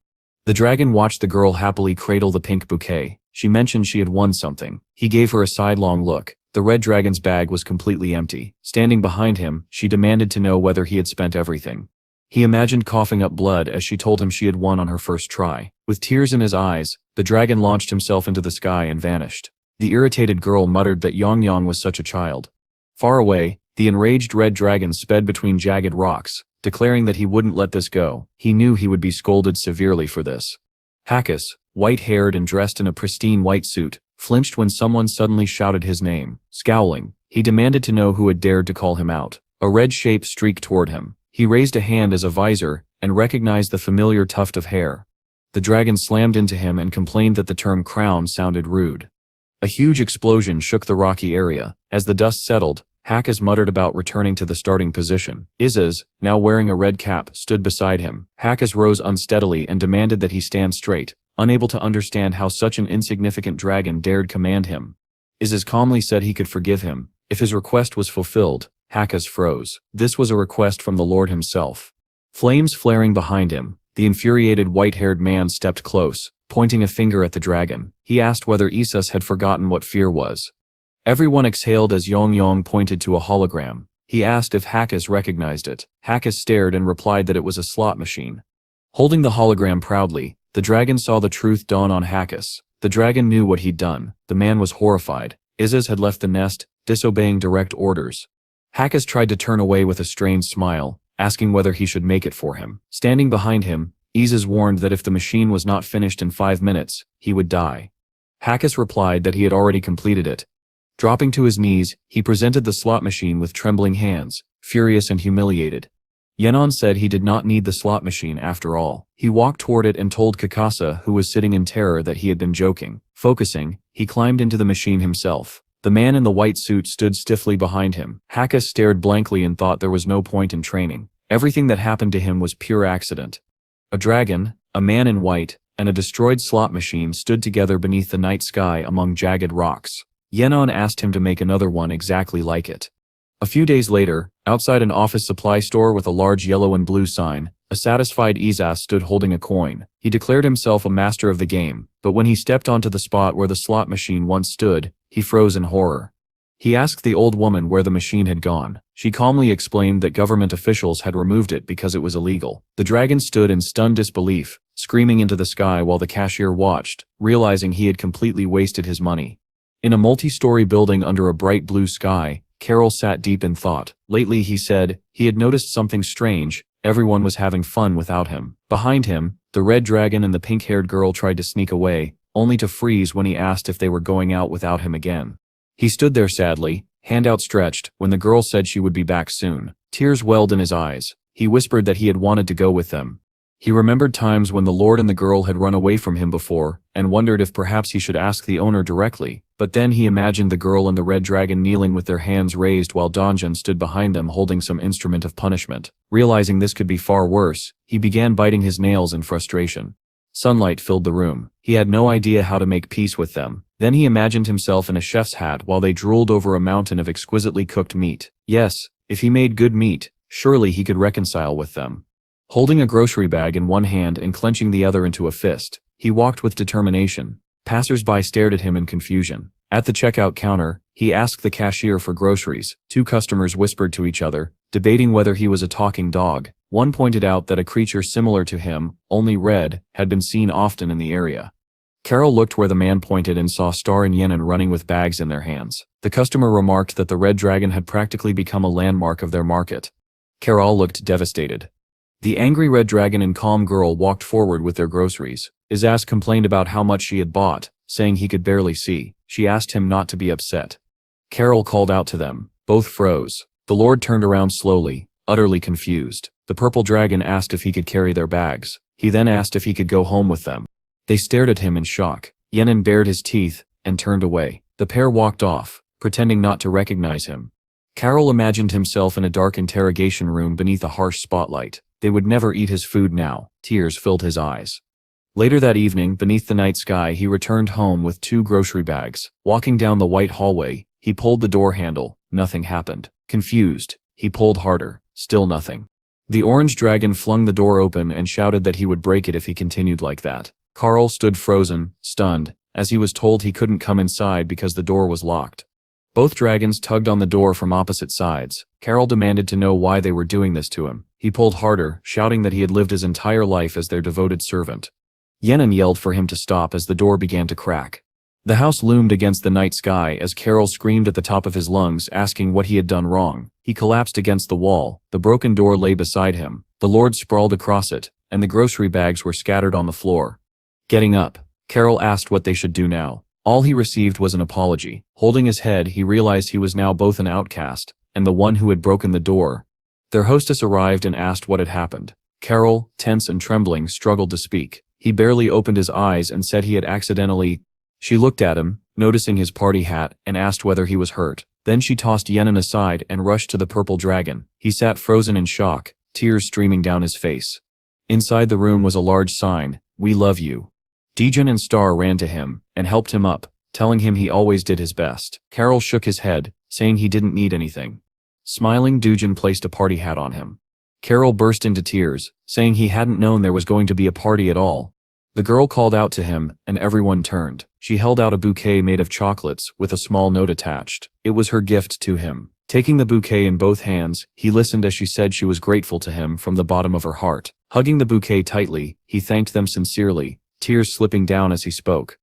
The dragon watched the girl happily cradle the pink bouquet. She mentioned she had won something. He gave her a sidelong look. The red dragon's bag was completely empty. Standing behind him, she demanded to know whether he had spent everything. He imagined coughing up blood as she told him she had won on her first try. With tears in his eyes, the dragon launched himself into the sky and vanished. The irritated girl muttered that Yang was such a child. Far away, the enraged red dragon sped between jagged rocks, declaring that he wouldn't let this go. He knew he would be scolded severely for this. Hakis, white-haired and dressed in a pristine white suit, flinched when someone suddenly shouted his name. Scowling, he demanded to know who had dared to call him out. A red shape streaked toward him. He raised a hand as a visor and recognized the familiar tuft of hair. The dragon slammed into him and complained that the term crown sounded rude. A huge explosion shook the rocky area. As the dust settled, Hakis muttered about returning to the starting position. Izzes, now wearing a red cap, stood beside him. Hakis rose unsteadily and demanded that he stand straight, unable to understand how such an insignificant dragon dared command him. Izzes calmly said he could forgive him. If his request was fulfilled, Hakis froze. This was a request from the Lord himself. Flames flaring behind him, the infuriated white-haired man stepped close, pointing a finger at the dragon. He asked whether Izzes had forgotten what fear was. Everyone exhaled as Yang pointed to a hologram. He asked if Hakis recognized it. Hakis stared and replied that it was a slot machine. Holding the hologram proudly, the dragon saw the truth dawn on Hakis. The dragon knew what he'd done. The man was horrified. Izzes had left the nest, disobeying direct orders. Hakis tried to turn away with a strained smile, asking whether he should make it for him. Standing behind him, Izzes warned that if the machine was not finished in 5 minutes, he would die. Hakis replied that he had already completed it. Dropping to his knees, he presented the slot machine with trembling hands, furious and humiliated. Yenon said he did not need the slot machine after all. He walked toward it and told Kakasa, who was sitting in terror, that he had been joking. Focusing, he climbed into the machine himself. The man in the white suit stood stiffly behind him. Hakis stared blankly and thought there was no point in training. Everything that happened to him was pure accident. A dragon, a man in white, and a destroyed slot machine stood together beneath the night sky among jagged rocks. Yenon asked him to make another one exactly like it. A few days later, outside an office supply store with a large yellow and blue sign, a satisfied Izzes stood holding a coin. He declared himself a master of the game, but when he stepped onto the spot where the slot machine once stood, he froze in horror. He asked the old woman where the machine had gone. She calmly explained that government officials had removed it because it was illegal. The dragon stood in stunned disbelief, screaming into the sky while the cashier watched, realizing he had completely wasted his money. In a multi-story building under a bright blue sky, Carol sat deep in thought. Lately, he said, he had noticed something strange. Everyone was having fun without him. Behind him, the red dragon and the pink-haired girl tried to sneak away, only to freeze when he asked if they were going out without him again. He stood there sadly, hand outstretched, when the girl said she would be back soon. Tears welled in his eyes. He whispered that he had wanted to go with them. He remembered times when the Lord and the girl had run away from him before, and wondered if perhaps he should ask the owner directly. But then he imagined the girl and the red dragon kneeling with their hands raised while Donjun stood behind them holding some instrument of punishment. Realizing this could be far worse, he began biting his nails in frustration. Sunlight filled the room. He had no idea how to make peace with them. Then he imagined himself in a chef's hat while they drooled over a mountain of exquisitely cooked meat. Yes, if he made good meat, surely he could reconcile with them. Holding a grocery bag in one hand and clenching the other into a fist, he walked with determination. Passers-by stared at him in confusion. At the checkout counter, he asked the cashier for groceries. 2 customers whispered to each other, debating whether he was a talking dog. One pointed out that a creature similar to him, only red, had been seen often in the area. Carol looked where the man pointed and saw Star and Yenon running with bags in their hands. The customer remarked that the red dragon had practically become a landmark of their market. Carol looked devastated. The angry red dragon and calm girl walked forward with their groceries. Izzes complained about how much she had bought, saying he could barely see. She asked him not to be upset. Carol called out to them. Both froze. The Lord turned around slowly, utterly confused. The purple dragon asked if he could carry their bags. He then asked if he could go home with them. They stared at him in shock. Yenon bared his teeth and turned away. The pair walked off, pretending not to recognize him. Carol imagined himself in a dark interrogation room beneath a harsh spotlight. They would never eat his food now. Tears filled his eyes. Later that evening, beneath the night sky, he returned home with 2 grocery bags. Walking down the white hallway, he pulled the door handle. Nothing happened. Confused, he pulled harder. Still nothing. The orange dragon flung the door open and shouted that he would break it if he continued like that. Carl stood frozen, stunned, as he was told he couldn't come inside because the door was locked. Both dragons tugged on the door from opposite sides. Carol demanded to know why they were doing this to him. He pulled harder, shouting that he had lived his entire life as their devoted servant. Yenon yelled for him to stop as the door began to crack. The house loomed against the night sky as Carol screamed at the top of his lungs, asking what he had done wrong. He collapsed against the wall. The broken door lay beside him. The Lord sprawled across it, and the grocery bags were scattered on the floor. Getting up, Carol asked what they should do now. All he received was an apology. Holding his head, he realized he was now both an outcast and the one who had broken the door. Their hostess arrived and asked what had happened. Carol, tense and trembling, struggled to speak. He barely opened his eyes and said he had accidentally. She looked at him, noticing his party hat, and asked whether he was hurt. Then she tossed Yenon aside and rushed to the purple dragon. He sat frozen in shock, tears streaming down his face. Inside the room was a large sign, "We love you." Dejun and Star ran to him and helped him up, telling him he always did his best. Carol shook his head, saying he didn't need anything. Smiling, Dejun placed a party hat on him. Carol burst into tears, saying he hadn't known there was going to be a party at all. The girl called out to him, and everyone turned. She held out a bouquet made of chocolates with a small note attached. It was her gift to him. Taking the bouquet in both hands, he listened as she said she was grateful to him from the bottom of her heart. Hugging the bouquet tightly, he thanked them sincerely, tears slipping down as he spoke.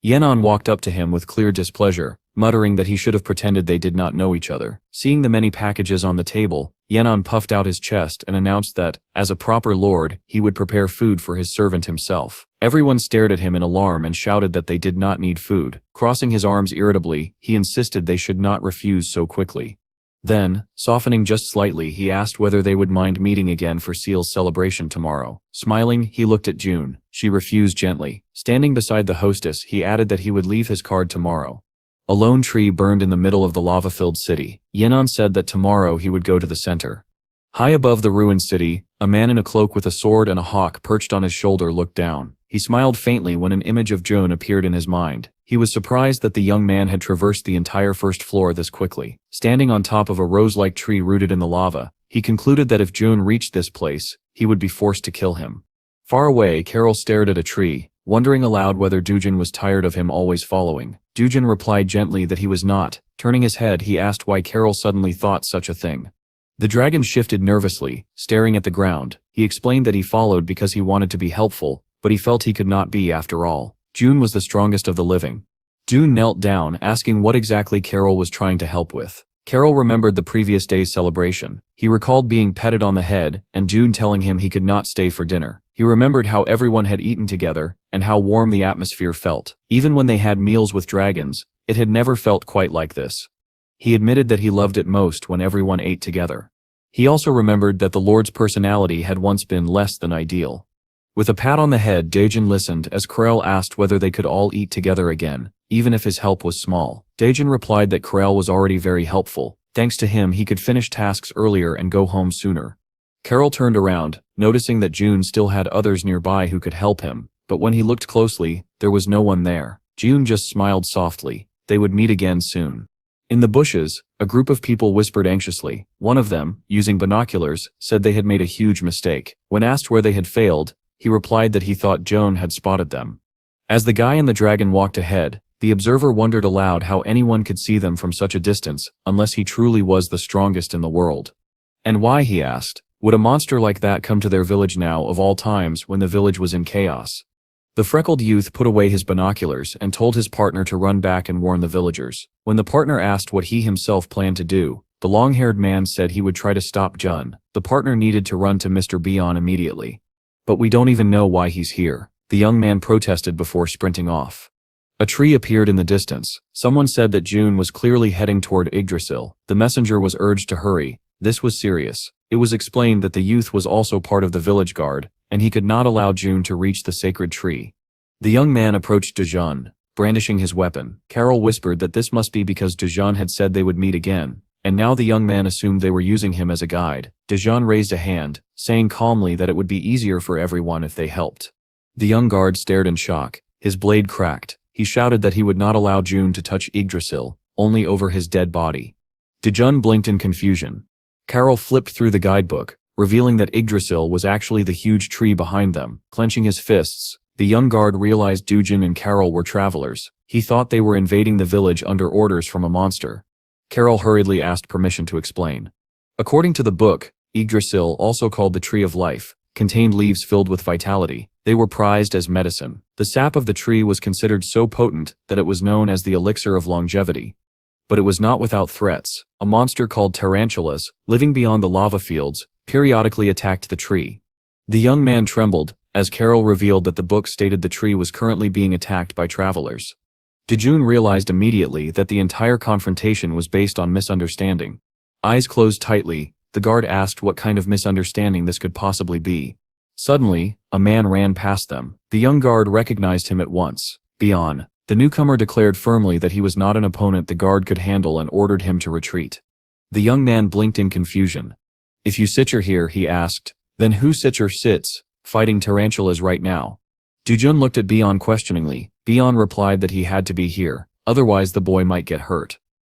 Yenon walked up to him with clear displeasure, muttering that he should have pretended they did not know each other. Seeing the many packages on the table, Yenon puffed out his chest and announced that, as a proper lord, he would prepare food for his servant himself. Everyone stared at him in alarm and shouted that they did not need food. Crossing his arms irritably, he insisted they should not refuse so quickly. Then, softening just slightly, he asked whether they would mind meeting again for Seal's celebration tomorrow. Smiling, he looked at June. She refused gently. Standing beside the hostess, he added that he would leave his card tomorrow. A lone tree burned in the middle of the lava-filled city. Yenon said that tomorrow he would go to the center. High above the ruined city, a man in a cloak with a sword and a hawk perched on his shoulder looked down. He smiled faintly when an image of June appeared in his mind. He was surprised that the young man had traversed the entire first floor this quickly. Standing on top of a rose-like tree rooted in the lava, he concluded that if June reached this place, he would be forced to kill him. Far away, Carol stared at a tree, wondering aloud whether Dujin was tired of him always following. Dujin replied gently that he was not. Turning his head, he asked why Carol suddenly thought such a thing. The dragon shifted nervously, staring at the ground. He explained that he followed because he wanted to be helpful, but he felt he could not be after all. June was the strongest of the living. June knelt down, asking what exactly Carol was trying to help with. Carol remembered the previous day's celebration. He recalled being petted on the head, and June telling him he could not stay for dinner. He remembered how everyone had eaten together, and how warm the atmosphere felt. Even when they had meals with dragons, it had never felt quite like this. He admitted that he loved it most when everyone ate together. He also remembered that the Lord's personality had once been less than ideal. With a pat on the head, Dejun listened as Krell asked whether they could all eat together again, even if his help was small. Dejun replied that Krell was already very helpful. Thanks to him, he could finish tasks earlier and go home sooner. Carol turned around, noticing that June still had others nearby who could help him, but when he looked closely, there was no one there. June just smiled softly. They would meet again soon. In the bushes, a group of people whispered anxiously. One of them, using binoculars, said they had made a huge mistake. When asked where they had failed, he replied that he thought Joan had spotted them. As the guy and the dragon walked ahead, the observer wondered aloud how anyone could see them from such a distance, unless he truly was the strongest in the world. And why, he asked, would a monster like that come to their village now of all times when the village was in chaos? The freckled youth put away his binoculars and told his partner to run back and warn the villagers. When the partner asked what he himself planned to do, the long-haired man said he would try to stop Jun. The partner needed to run to Mr. Bion immediately. But we don't even know why he's here, the young man protested before sprinting off. A tree appeared in the distance. Someone said that June was clearly heading toward Yggdrasil. The messenger was urged to hurry. This was serious. It was explained that the youth was also part of the village guard, and he could not allow June to reach the sacred tree. The young man approached Dejun, brandishing his weapon. Carol whispered that this must be because Dejun had said they would meet again, and now the young man assumed they were using him as a guide. Dejun raised a hand, saying calmly that it would be easier for everyone if they helped. The young guard stared in shock. His blade cracked. He shouted that he would not allow June to touch Yggdrasil, only over his dead body. Dejun blinked in confusion. Carol flipped through the guidebook, revealing that Yggdrasil was actually the huge tree behind them. Clenching his fists, the young guard realized Dujin and Carol were travelers. He thought they were invading the village under orders from a monster. Carol hurriedly asked permission to explain. According to the book, Yggdrasil, also called the Tree of Life, contained leaves filled with vitality. They were prized as medicine. The sap of the tree was considered so potent that it was known as the elixir of longevity. But it was not without threats. A monster called tarantulas, living beyond the lava fields, periodically attacked the tree. The young man trembled, as Carol revealed that the book stated the tree was currently being attacked by travelers. Dejun realized immediately that the entire confrontation was based on misunderstanding. Eyes closed tightly, the guard asked what kind of misunderstanding this could possibly be. Suddenly, a man ran past them. The young guard recognized him at once. Bion. The newcomer declared firmly that he was not an opponent the guard could handle and ordered him to retreat. The young man blinked in confusion. "If you Sitcher here," he asked, "then who Sitcher sits, fighting tarantulas right now?" Dujun looked at Bion questioningly. Bion replied that he had to be here, otherwise the boy might get hurt.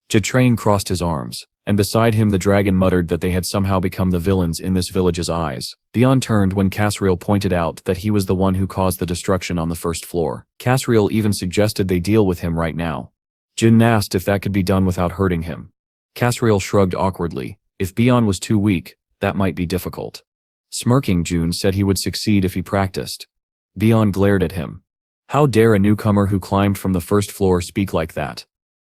Jatrain crossed his arms, and beside him the dragon muttered that they had somehow become the villains in this village's eyes. Bion turned when Casriel pointed out that he was the one who caused the destruction on the first floor. Casriel even suggested they deal with him right now. Jin asked if that could be done without hurting him. Casriel shrugged awkwardly. If Bion was too weak, that might be difficult. Smirking, June said he would succeed if he practiced. Bion glared at him. How dare a newcomer who climbed from the first floor speak like that?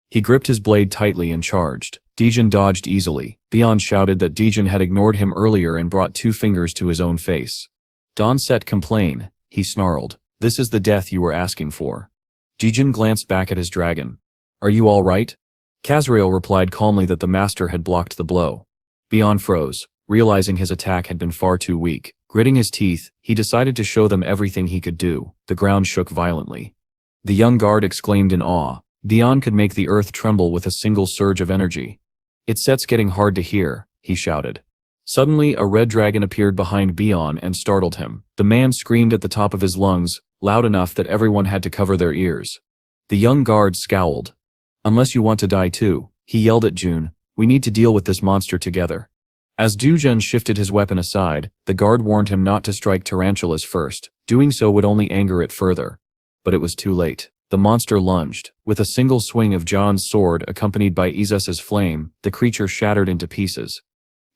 He gripped his blade tightly and charged. Dejun dodged easily. Bion shouted that Dejun had ignored him earlier and brought 2 fingers to his own face. "Don't set complain," he snarled. "This is the death you were asking for." Dejun glanced back at his dragon. "Are you all right?" Casriel replied calmly that the master had blocked the blow. Bion froze, realizing his attack had been far too weak. Gritting his teeth, he decided to show them everything he could do. The ground shook violently. The young guard exclaimed in awe. Bion could make the earth tremble with a single surge of energy. "It's getting hard to hear," he shouted. Suddenly, a red dragon appeared behind Bion and startled him. The man screamed at the top of his lungs, loud enough that everyone had to cover their ears. The young guard scowled. "Unless you want to die too," he yelled at June. "We need to deal with this monster together." As Dujun shifted his weapon aside, the guard warned him not to strike tarantulas first. Doing so would only anger it further. But it was too late. The monster lunged. With a single swing of John's sword accompanied by Izus's flame, the creature shattered into pieces.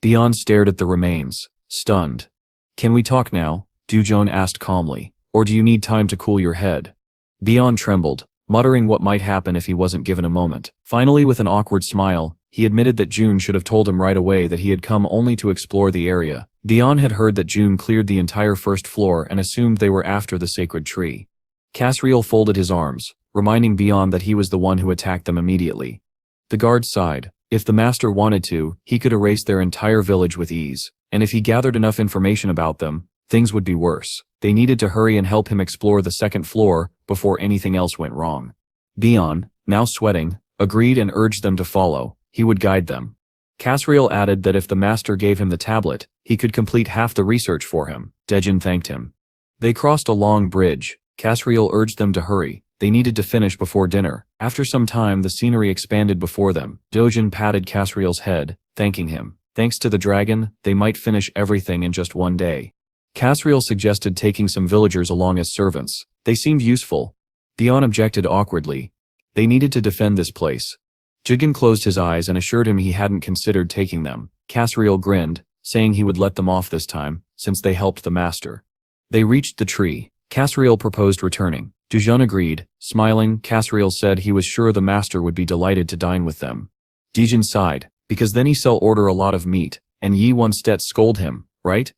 Bion stared at the remains, stunned. "Can we talk now?" Dujun asked calmly. "Or do you need time to cool your head?" Bion trembled, muttering what might happen if he wasn't given a moment. Finally, with an awkward smile, he admitted that June should have told him right away that he had come only to explore the area. Bion had heard that June cleared the entire first floor and assumed they were after the sacred tree. Casriel folded his arms, reminding Bion that he was the one who attacked them immediately. The guard sighed. If the master wanted to, he could erase their entire village with ease. And if he gathered enough information about them, things would be worse. They needed to hurry and help him explore the second floor before anything else went wrong. Bion, now sweating, agreed and urged them to follow. He would guide them. Casriel added that if the master gave him the tablet, he could complete half the research for him. Dejun thanked him. They crossed a long bridge. Casriel urged them to hurry. They needed to finish before dinner. After some time, the scenery expanded before them. Dojin patted Casriel's head, thanking him. Thanks to the dragon, they might finish everything in just one day. Casriel suggested taking some villagers along as servants. They seemed useful. Bion objected awkwardly. They needed to defend this place. Jigen closed his eyes and assured him he hadn't considered taking them. Casriel grinned, saying he would let them off this time, since they helped the master. They reached the tree. Casriel proposed returning. Dujun agreed. Smiling, Casriel said he was sure the master would be delighted to dine with them. Dejun sighed, because then he sell order a lot of meat, and Yi Wonstedt scold him, right?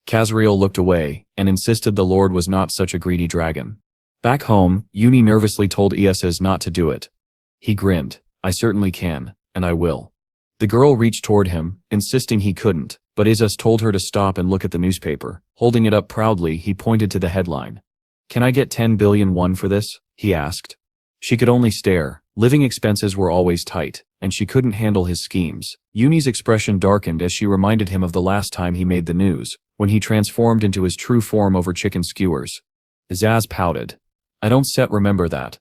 Casriel looked away, and insisted the lord was not such a greedy dragon. Back home, Uni nervously told Ises not to do it. He grinned. "I certainly can, and I will." The girl reached toward him, insisting he couldn't. but Isis told her to stop and look at the newspaper. Holding it up proudly, he pointed to the headline. "Can I get 10 billion won for this?" he asked. She could only stare. Living expenses were always tight, and she couldn't handle his schemes. Yuni's expression darkened as she reminded him of the last time he made the news, when he transformed into his true form over chicken skewers. Zaz pouted. "I don't remember that."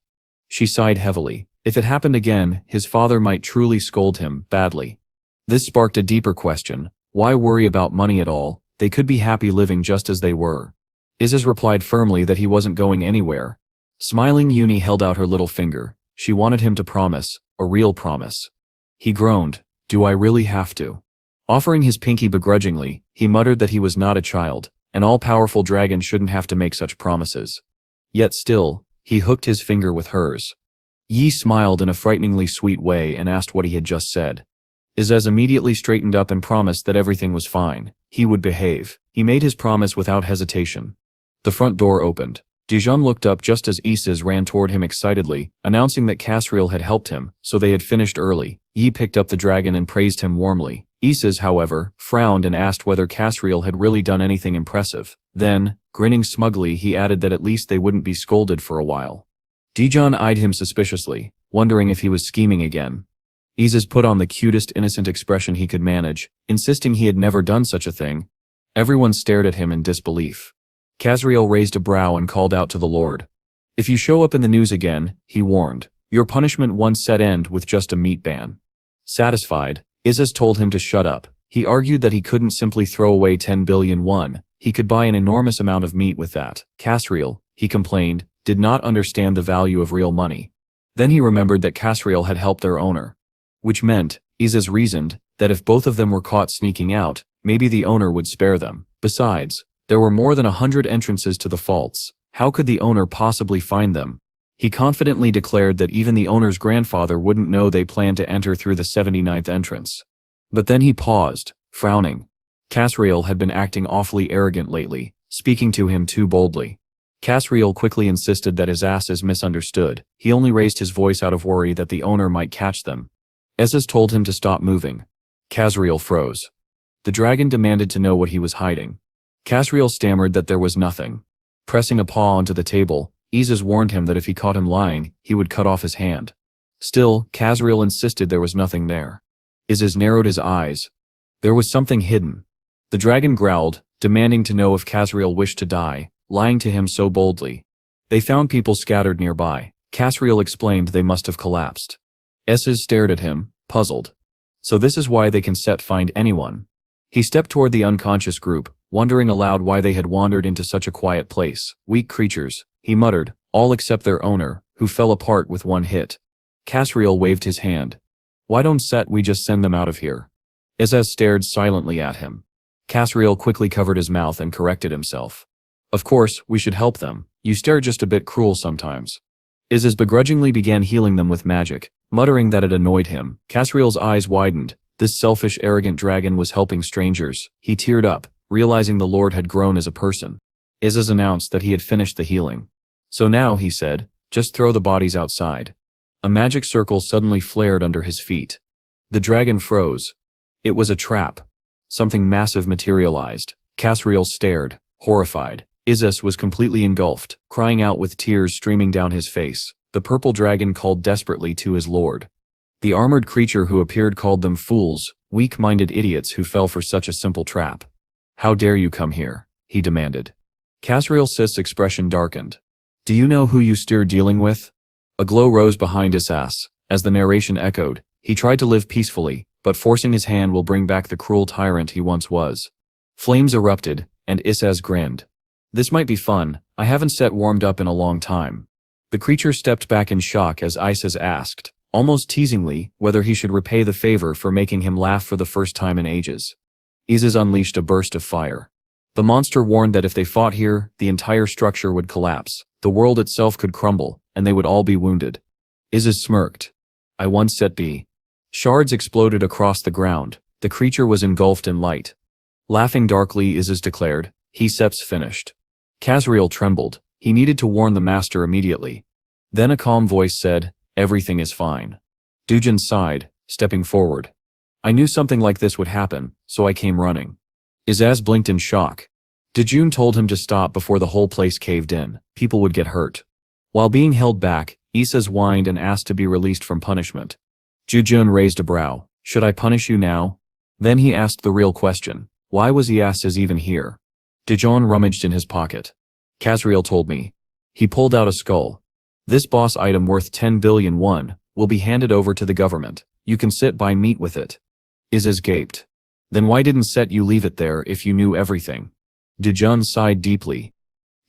She sighed heavily. If it happened again, his father might truly scold him, badly. This sparked a deeper question. Why worry about money at all? They could be happy living just as they were. Isis replied firmly that he wasn't going anywhere. Smiling, Yuni held out her little finger. She wanted him to promise, a real promise. He groaned. "Do I really have to?" Offering his pinky begrudgingly, he muttered that he was not a child. An all-powerful dragon shouldn't have to make such promises. Yet still, he hooked his finger with hers. Yi smiled in a frighteningly sweet way and asked what he had just said. Isis immediately straightened up and promised that everything was fine. He would behave. He made his promise without hesitation. The front door opened. Dijon looked up just as Isis ran toward him excitedly, announcing that Casriel had helped him, so they had finished early. Yi picked up the dragon and praised him warmly. Isis, however, frowned and asked whether Casriel had really done anything impressive. Then, grinning smugly, he added that at least they wouldn't be scolded for a while. Dijon eyed him suspiciously, wondering if he was scheming again. Isis put on the cutest innocent expression he could manage, insisting he had never done such a thing. Everyone stared at him in disbelief. Casriel raised a brow and called out to the Lord. "If you show up in the news again," he warned, "your punishment won't end with just a meat ban." Satisfied, Isis told him to shut up. He argued that he couldn't simply throw away 10 billion won. He could buy an enormous amount of meat with that. Casriel, he complained, did not understand the value of real money. Then he remembered that Casriel had helped their owner. Which meant, Isis reasoned, that if both of them were caught sneaking out, maybe the owner would spare them. Besides, there were more than 100 entrances to the vaults. How could the owner possibly find them? He confidently declared that even the owner's grandfather wouldn't know they planned to enter through the 79th entrance. But then he paused, frowning. Casriel had been acting awfully arrogant lately, speaking to him too boldly. Casriel quickly insisted that his ass is misunderstood. He only raised his voice out of worry that the owner might catch them. Isis told him to stop moving. Casriel froze. The dragon demanded to know what he was hiding. Casriel stammered that there was nothing. Pressing a paw onto the table, Isis warned him that if he caught him lying, he would cut off his hand. Still, Casriel insisted there was nothing there. Isis narrowed his eyes. There was something hidden. The dragon growled, demanding to know if Casriel wished to die, lying to him so boldly. They found people scattered nearby. Casriel explained they must have collapsed. Isis stared at him, puzzled. So this is why they can find anyone. He stepped toward the unconscious group, wondering aloud why they had wandered into such a quiet place. Weak creatures, he muttered, all except their owner, who fell apart with one hit. Casriel waved his hand. Why don't we just send them out of here? Isis stared silently at him. Casriel quickly covered his mouth and corrected himself. Of course, we should help them. You stare just a bit cruel sometimes. Isis begrudgingly began healing them with magic, muttering that it annoyed him. Casriel's eyes widened. This selfish, arrogant dragon was helping strangers. He teared up, realizing the Lord had grown as a person. Isis announced that he had finished the healing. So now, he said, just throw the bodies outside. A magic circle suddenly flared under his feet. The dragon froze. It was a trap. Something massive materialized. Casriel stared, horrified. Isis was completely engulfed, crying out with tears streaming down his face. The purple dragon called desperately to his lord. The armored creature who appeared called them fools, weak-minded idiots who fell for such a simple trap. How dare you come here? He demanded. Casriel's expression darkened. Do you know who you're dealing with? A glow rose behind his ass. As the narration echoed, he tried to live peacefully, but forcing his hand will bring back the cruel tyrant he once was. Flames erupted, and Isis grinned. This might be fun. I haven't warmed up in a long time. The creature stepped back in shock as Isis asked, almost teasingly, whether he should repay the favor for making him laugh for the first time in ages. Isis unleashed a burst of fire. The monster warned that if they fought here, the entire structure would collapse, the world itself could crumble, and they would all be wounded. Isis smirked. I once be. Shards exploded across the ground. The creature was engulfed in light. Laughing darkly, Isis declared, He's finished. Casriel trembled. He needed to warn the master immediately. Then a calm voice said, Everything is fine. Dujin sighed, stepping forward. I knew something like this would happen, so I came running. Izaz blinked in shock. Dejun told him to stop before the whole place caved in. People would get hurt. While being held back, Isaz whined and asked to be released from punishment. Jujun raised a brow. Should I punish you now? Then he asked the real question. Why was Isaz even here? Dejun rummaged in his pocket. Kazriel told me. He pulled out a skull. This boss item worth 10 billion won will be handed over to the government. You can sit by meat with it. Izaz gaped. Then why didn't Set you leave it there if you knew everything? Dejun sighed deeply.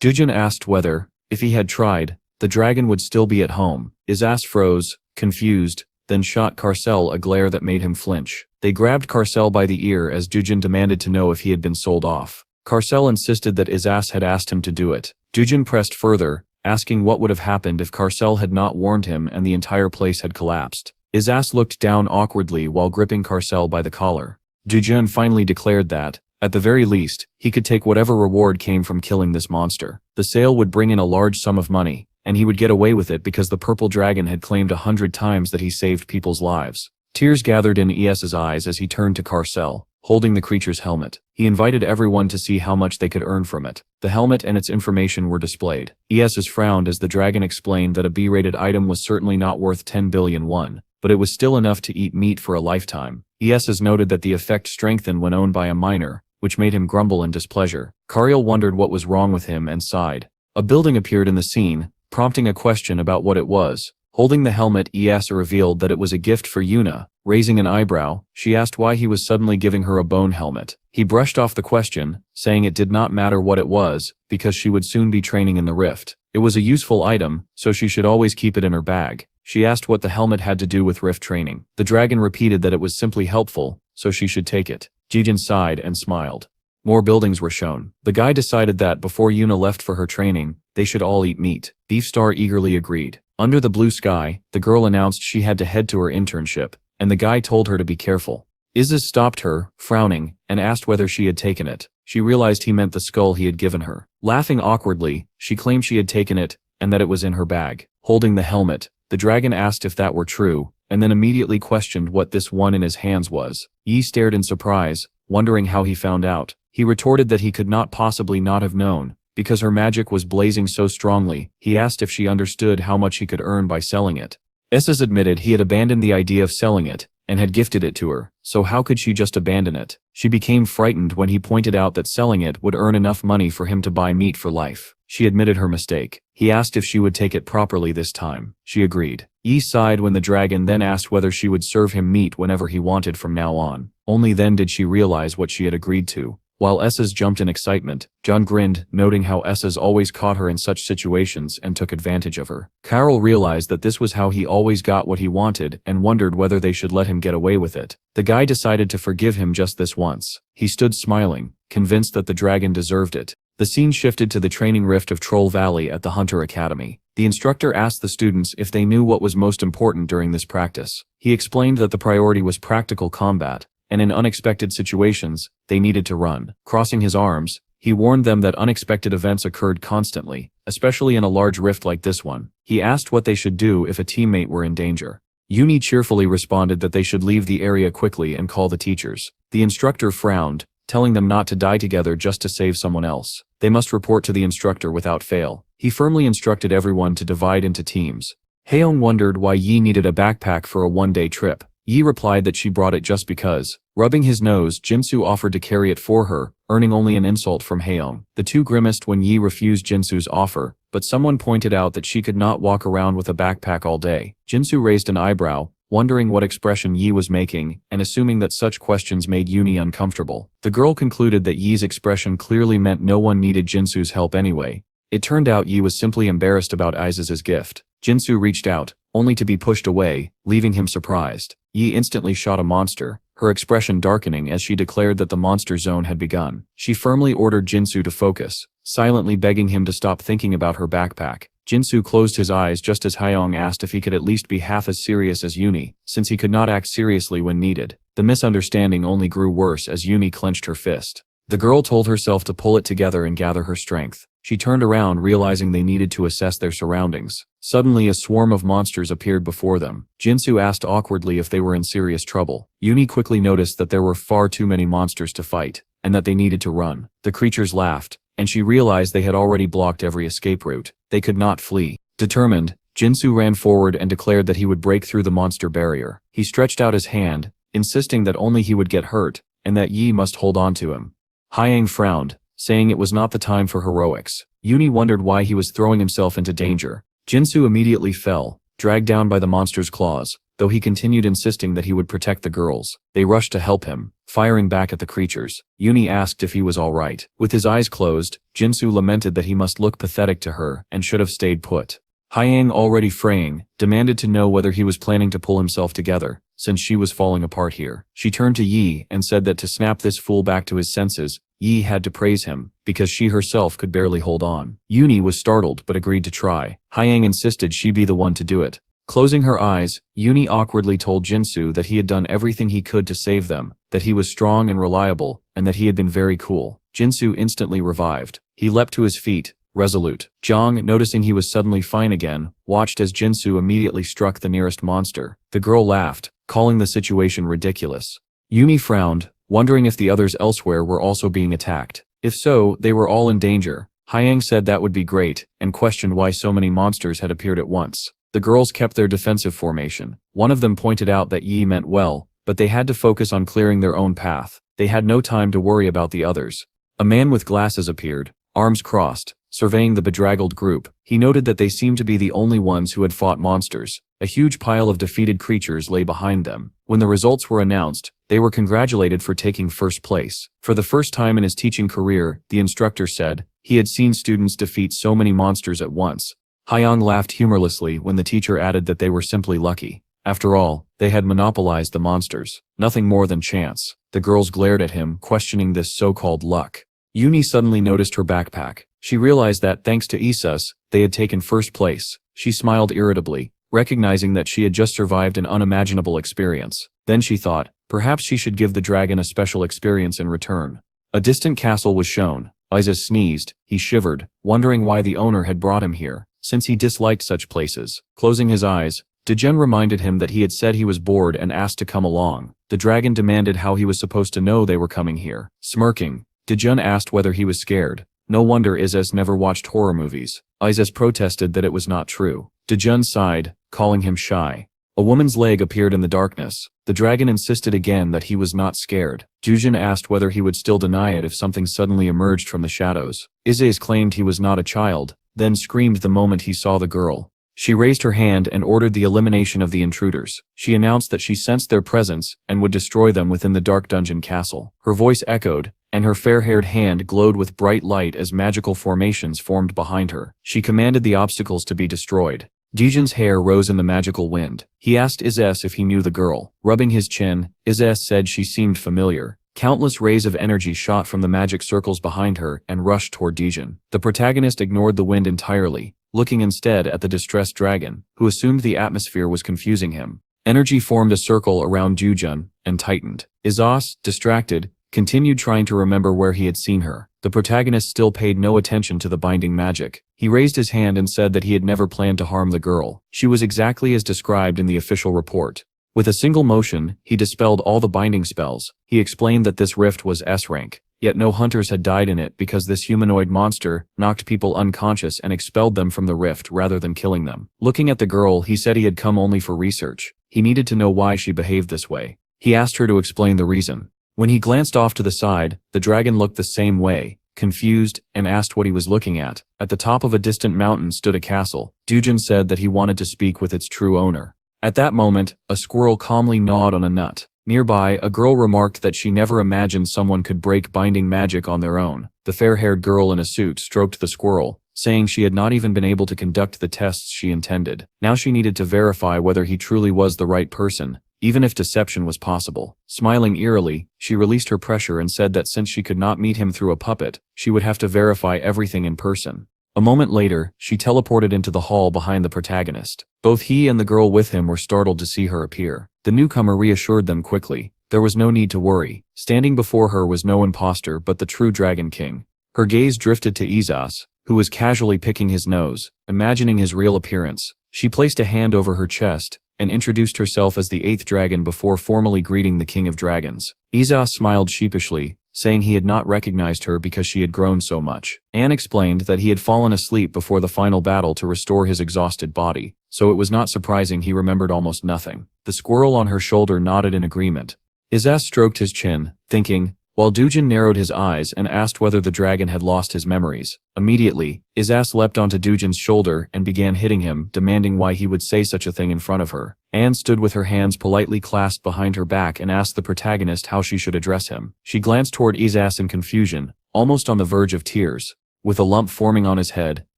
Dujun asked whether, if he had tried, the dragon would still be at home. Izaz froze, confused, then shot Carcel a glare that made him flinch. They grabbed Carcel by the ear as Dujun demanded to know if he had been sold off. Carcel insisted that Izaz had asked him to do it. Dujun pressed further, asking what would have happened if Carcel had not warned him and the entire place had collapsed. Izaz looked down awkwardly while gripping Carcel by the collar. Dujun finally declared that, at the very least, he could take whatever reward came from killing this monster. The sale would bring in a large sum of money, and he would get away with it because the purple dragon had claimed 100 times that he saved people's lives. Tears gathered in Es's eyes as he turned to Carcel, holding the creature's helmet. He invited everyone to see how much they could earn from it. The helmet and its information were displayed. Es frowned as the dragon explained that a B-rated item was certainly not worth 10 billion won, but it was still enough to eat meat for a lifetime. Es noted that the effect strengthened when owned by a minor, which made him grumble in displeasure. Kariel wondered what was wrong with him and sighed. A building appeared in the scene, prompting a question about what it was. Holding the helmet, Es revealed that it was a gift for Yuna. Raising an eyebrow, she asked why he was suddenly giving her a bone helmet. He brushed off the question, saying it did not matter what it was, because she would soon be training in the rift. It was a useful item, so she should always keep it in her bag. She asked what the helmet had to do with rift training. The dragon repeated that it was simply helpful, so she should take it. Jijin sighed and smiled. More buildings were shown. The guy decided that before Yuna left for her training, they should all eat meat. Beefstar eagerly agreed. Under the blue sky, the girl announced she had to head to her internship, and the guy told her to be careful. Izaz stopped her, frowning, and asked whether she had taken it. She realized he meant the skull he had given her. Laughing awkwardly, she claimed she had taken it, and that it was in her bag. Holding the helmet, the dragon asked if that were true, and then immediately questioned what this one in his hands was. Yi stared in surprise, wondering how he found out. He retorted that he could not possibly not have known, because her magic was blazing so strongly. He asked if she understood how much he could earn by selling it. Esses admitted he had abandoned the idea of selling it, and had gifted it to her, so how could she just abandon it? She became frightened when he pointed out that selling it would earn enough money for him to buy meat for life. She admitted her mistake. He asked if she would take it properly this time. She agreed. Yi sighed when the dragon then asked whether she would serve him meat whenever he wanted from now on. Only then did she realize what she had agreed to. While Esses jumped in excitement, John grinned, noting how Esses always caught her in such situations and took advantage of her. Carol realized that this was how he always got what he wanted and wondered whether they should let him get away with it. The guy decided to forgive him just this once. He stood smiling, convinced that the dragon deserved it. The scene shifted to the training rift of Troll Valley at the Hunter Academy. The instructor asked the students if they knew what was most important during this practice. He explained that the priority was practical combat, and in unexpected situations, they needed to run. Crossing his arms, he warned them that unexpected events occurred constantly, especially in a large rift like this one. He asked what they should do if a teammate were in danger. Yuni cheerfully responded that they should leave the area quickly and call the teachers. The instructor frowned, telling them not to die together just to save someone else. They must report to the instructor without fail. He firmly instructed everyone to divide into teams. Haeyoung wondered why Yi needed a backpack for a one-day trip. Yi replied that she brought it just because. Rubbing his nose, Jinsu offered to carry it for her, earning only an insult from Haeyoung. The two grimaced when Yi refused Jinsu's offer, but someone pointed out that she could not walk around with a backpack all day. Jinsu raised an eyebrow, wondering what expression Yi was making, and assuming that such questions made Yuni uncomfortable. The girl concluded that Yi's expression clearly meant no one needed Jinsu's help anyway. It turned out Yi was simply embarrassed about Izaz's gift. Jinsu reached out, only to be pushed away, leaving him surprised. Yi instantly shot a monster, her expression darkening as she declared that the monster zone had begun. She firmly ordered Jinsu to focus, silently begging him to stop thinking about her backpack. Jinsu closed his eyes just as Haeyoung asked if he could at least be half as serious as Yuni, since he could not act seriously when needed. The misunderstanding only grew worse as Yuni clenched her fist. The girl told herself to pull it together and gather her strength. She turned around realizing they needed to assess their surroundings. Suddenly a swarm of monsters appeared before them. Jinsu asked awkwardly if they were in serious trouble. Yuni quickly noticed that there were far too many monsters to fight. and that they needed to run. The creatures laughed, and she realized they had already blocked every escape route. They could not flee. Determined, Jinsu ran forward and declared that he would break through the monster barrier. He stretched out his hand, insisting that only he would get hurt, and that Yi must hold on to him. Haiyang frowned, saying it was not the time for heroics. Yuni wondered why he was throwing himself into danger. Jinsu immediately fell, dragged down by the monster's claws, though he continued insisting that he would protect the girls. They rushed to help him, firing back at the creatures. Yuni asked if he was all right. With his eyes closed, Jinsu lamented that he must look pathetic to her and should have stayed put. Haiyang, already fraying, demanded to know whether he was planning to pull himself together, since she was falling apart here. She turned to Yi and said that to snap this fool back to his senses, Yi had to praise him, because she herself could barely hold on. Yuni was startled but agreed to try. Haiyang insisted she be the one to do it. Closing her eyes, Yuni awkwardly told Jinsu that he had done everything he could to save them, that he was strong and reliable, and that he had been very cool. Jinsu instantly revived. He leapt to his feet, resolute. Zhang, noticing he was suddenly fine again, watched as Jinsu immediately struck the nearest monster. The girl laughed, calling the situation ridiculous. Yumi frowned, wondering if the others elsewhere were also being attacked. If so, they were all in danger. Haiyang said that would be great, and questioned why so many monsters had appeared at once. The girls kept their defensive formation. One of them pointed out that Yi meant well, but they had to focus on clearing their own path. They had no time to worry about the others. A man with glasses appeared, arms crossed, surveying the bedraggled group. He noted that they seemed to be the only ones who had fought monsters. A huge pile of defeated creatures lay behind them. When the results were announced, they were congratulated for taking first place. For the first time in his teaching career, the instructor said, he had seen students defeat so many monsters at once. Haiyang laughed humorlessly when the teacher added that they were simply lucky. After all, they had monopolized the monsters. Nothing more than chance. The girls glared at him, questioning this so-called luck. Yuni suddenly noticed her backpack. She realized that, thanks to Isus, they had taken first place. She smiled irritably, recognizing that she had just survived an unimaginable experience. Then she thought, perhaps she should give the dragon a special experience in return. A distant castle was shown. Isus sneezed. He shivered, wondering why the owner had brought him here, since he disliked such places. Closing his eyes, Dejun reminded him that he had said he was bored and asked to come along. The dragon demanded how he was supposed to know they were coming here. Smirking, Dejun asked whether he was scared. No wonder Isus never watched horror movies. Isus protested that it was not true. Dejun sighed, calling him shy. A woman's leg appeared in the darkness. The dragon insisted again that he was not scared. Dujin asked whether he would still deny it if something suddenly emerged from the shadows. Isus claimed he was not a child, then screamed the moment he saw the girl. She raised her hand and ordered the elimination of the intruders. She announced that she sensed their presence and would destroy them within the dark dungeon castle. Her voice echoed, and her fair-haired hand glowed with bright light as magical formations formed behind her. She commanded the obstacles to be destroyed. Dejun's hair rose in the magical wind. He asked Isus if he knew the girl. Rubbing his chin, Isus said she seemed familiar. Countless rays of energy shot from the magic circles behind her and rushed toward Dejun. The protagonist ignored the wind entirely, looking instead at the distressed dragon, who assumed the atmosphere was confusing him. Energy formed a circle around Dejun and tightened. Isus, distracted, continued trying to remember where he had seen her. The protagonist still paid no attention to the binding magic. He raised his hand and said that he had never planned to harm the girl. She was exactly as described in the official report. With a single motion, he dispelled all the binding spells. He explained that this rift was S rank, yet no hunters had died in it because this humanoid monster knocked people unconscious and expelled them from the rift rather than killing them. Looking at the girl, he said he had come only for research. He needed to know why she behaved this way. He asked her to explain the reason. When he glanced off to the side, the dragon looked the same way, confused, and asked what he was looking at. At the top of a distant mountain stood a castle. Dujin said that he wanted to speak with its true owner. At that moment, a squirrel calmly gnawed on a nut. Nearby, a girl remarked that she never imagined someone could break binding magic on their own. The fair-haired girl in a suit stroked the squirrel, saying she had not even been able to conduct the tests she intended. Now she needed to verify whether he truly was the right person, even if deception was possible. Smiling eerily, she released her pressure and said that since she could not meet him through a puppet, she would have to verify everything in person. A moment later, she teleported into the hall behind the protagonist. Both he and the girl with him were startled to see her appear. The newcomer reassured them quickly. There was no need to worry. Standing before her was no imposter but the true Dragon King. Her gaze drifted to Isus, who was casually picking his nose, imagining his real appearance. She placed a hand over her chest and introduced herself as the 8th dragon before formally greeting the King of Dragons. Isus smiled sheepishly, saying he had not recognized her because she had grown so much. Anne explained that he had fallen asleep before the final battle to restore his exhausted body, so it was not surprising he remembered almost nothing. The squirrel on her shoulder nodded in agreement. Isas stroked his chin, thinking, while Dujin narrowed his eyes and asked whether the dragon had lost his memories. Immediately, Isas leapt onto Dujin's shoulder and began hitting him, demanding why he would say such a thing in front of her. Anne stood with her hands politely clasped behind her back and asked the protagonist how she should address him. She glanced toward Isas in confusion, almost on the verge of tears. With a lump forming on his head,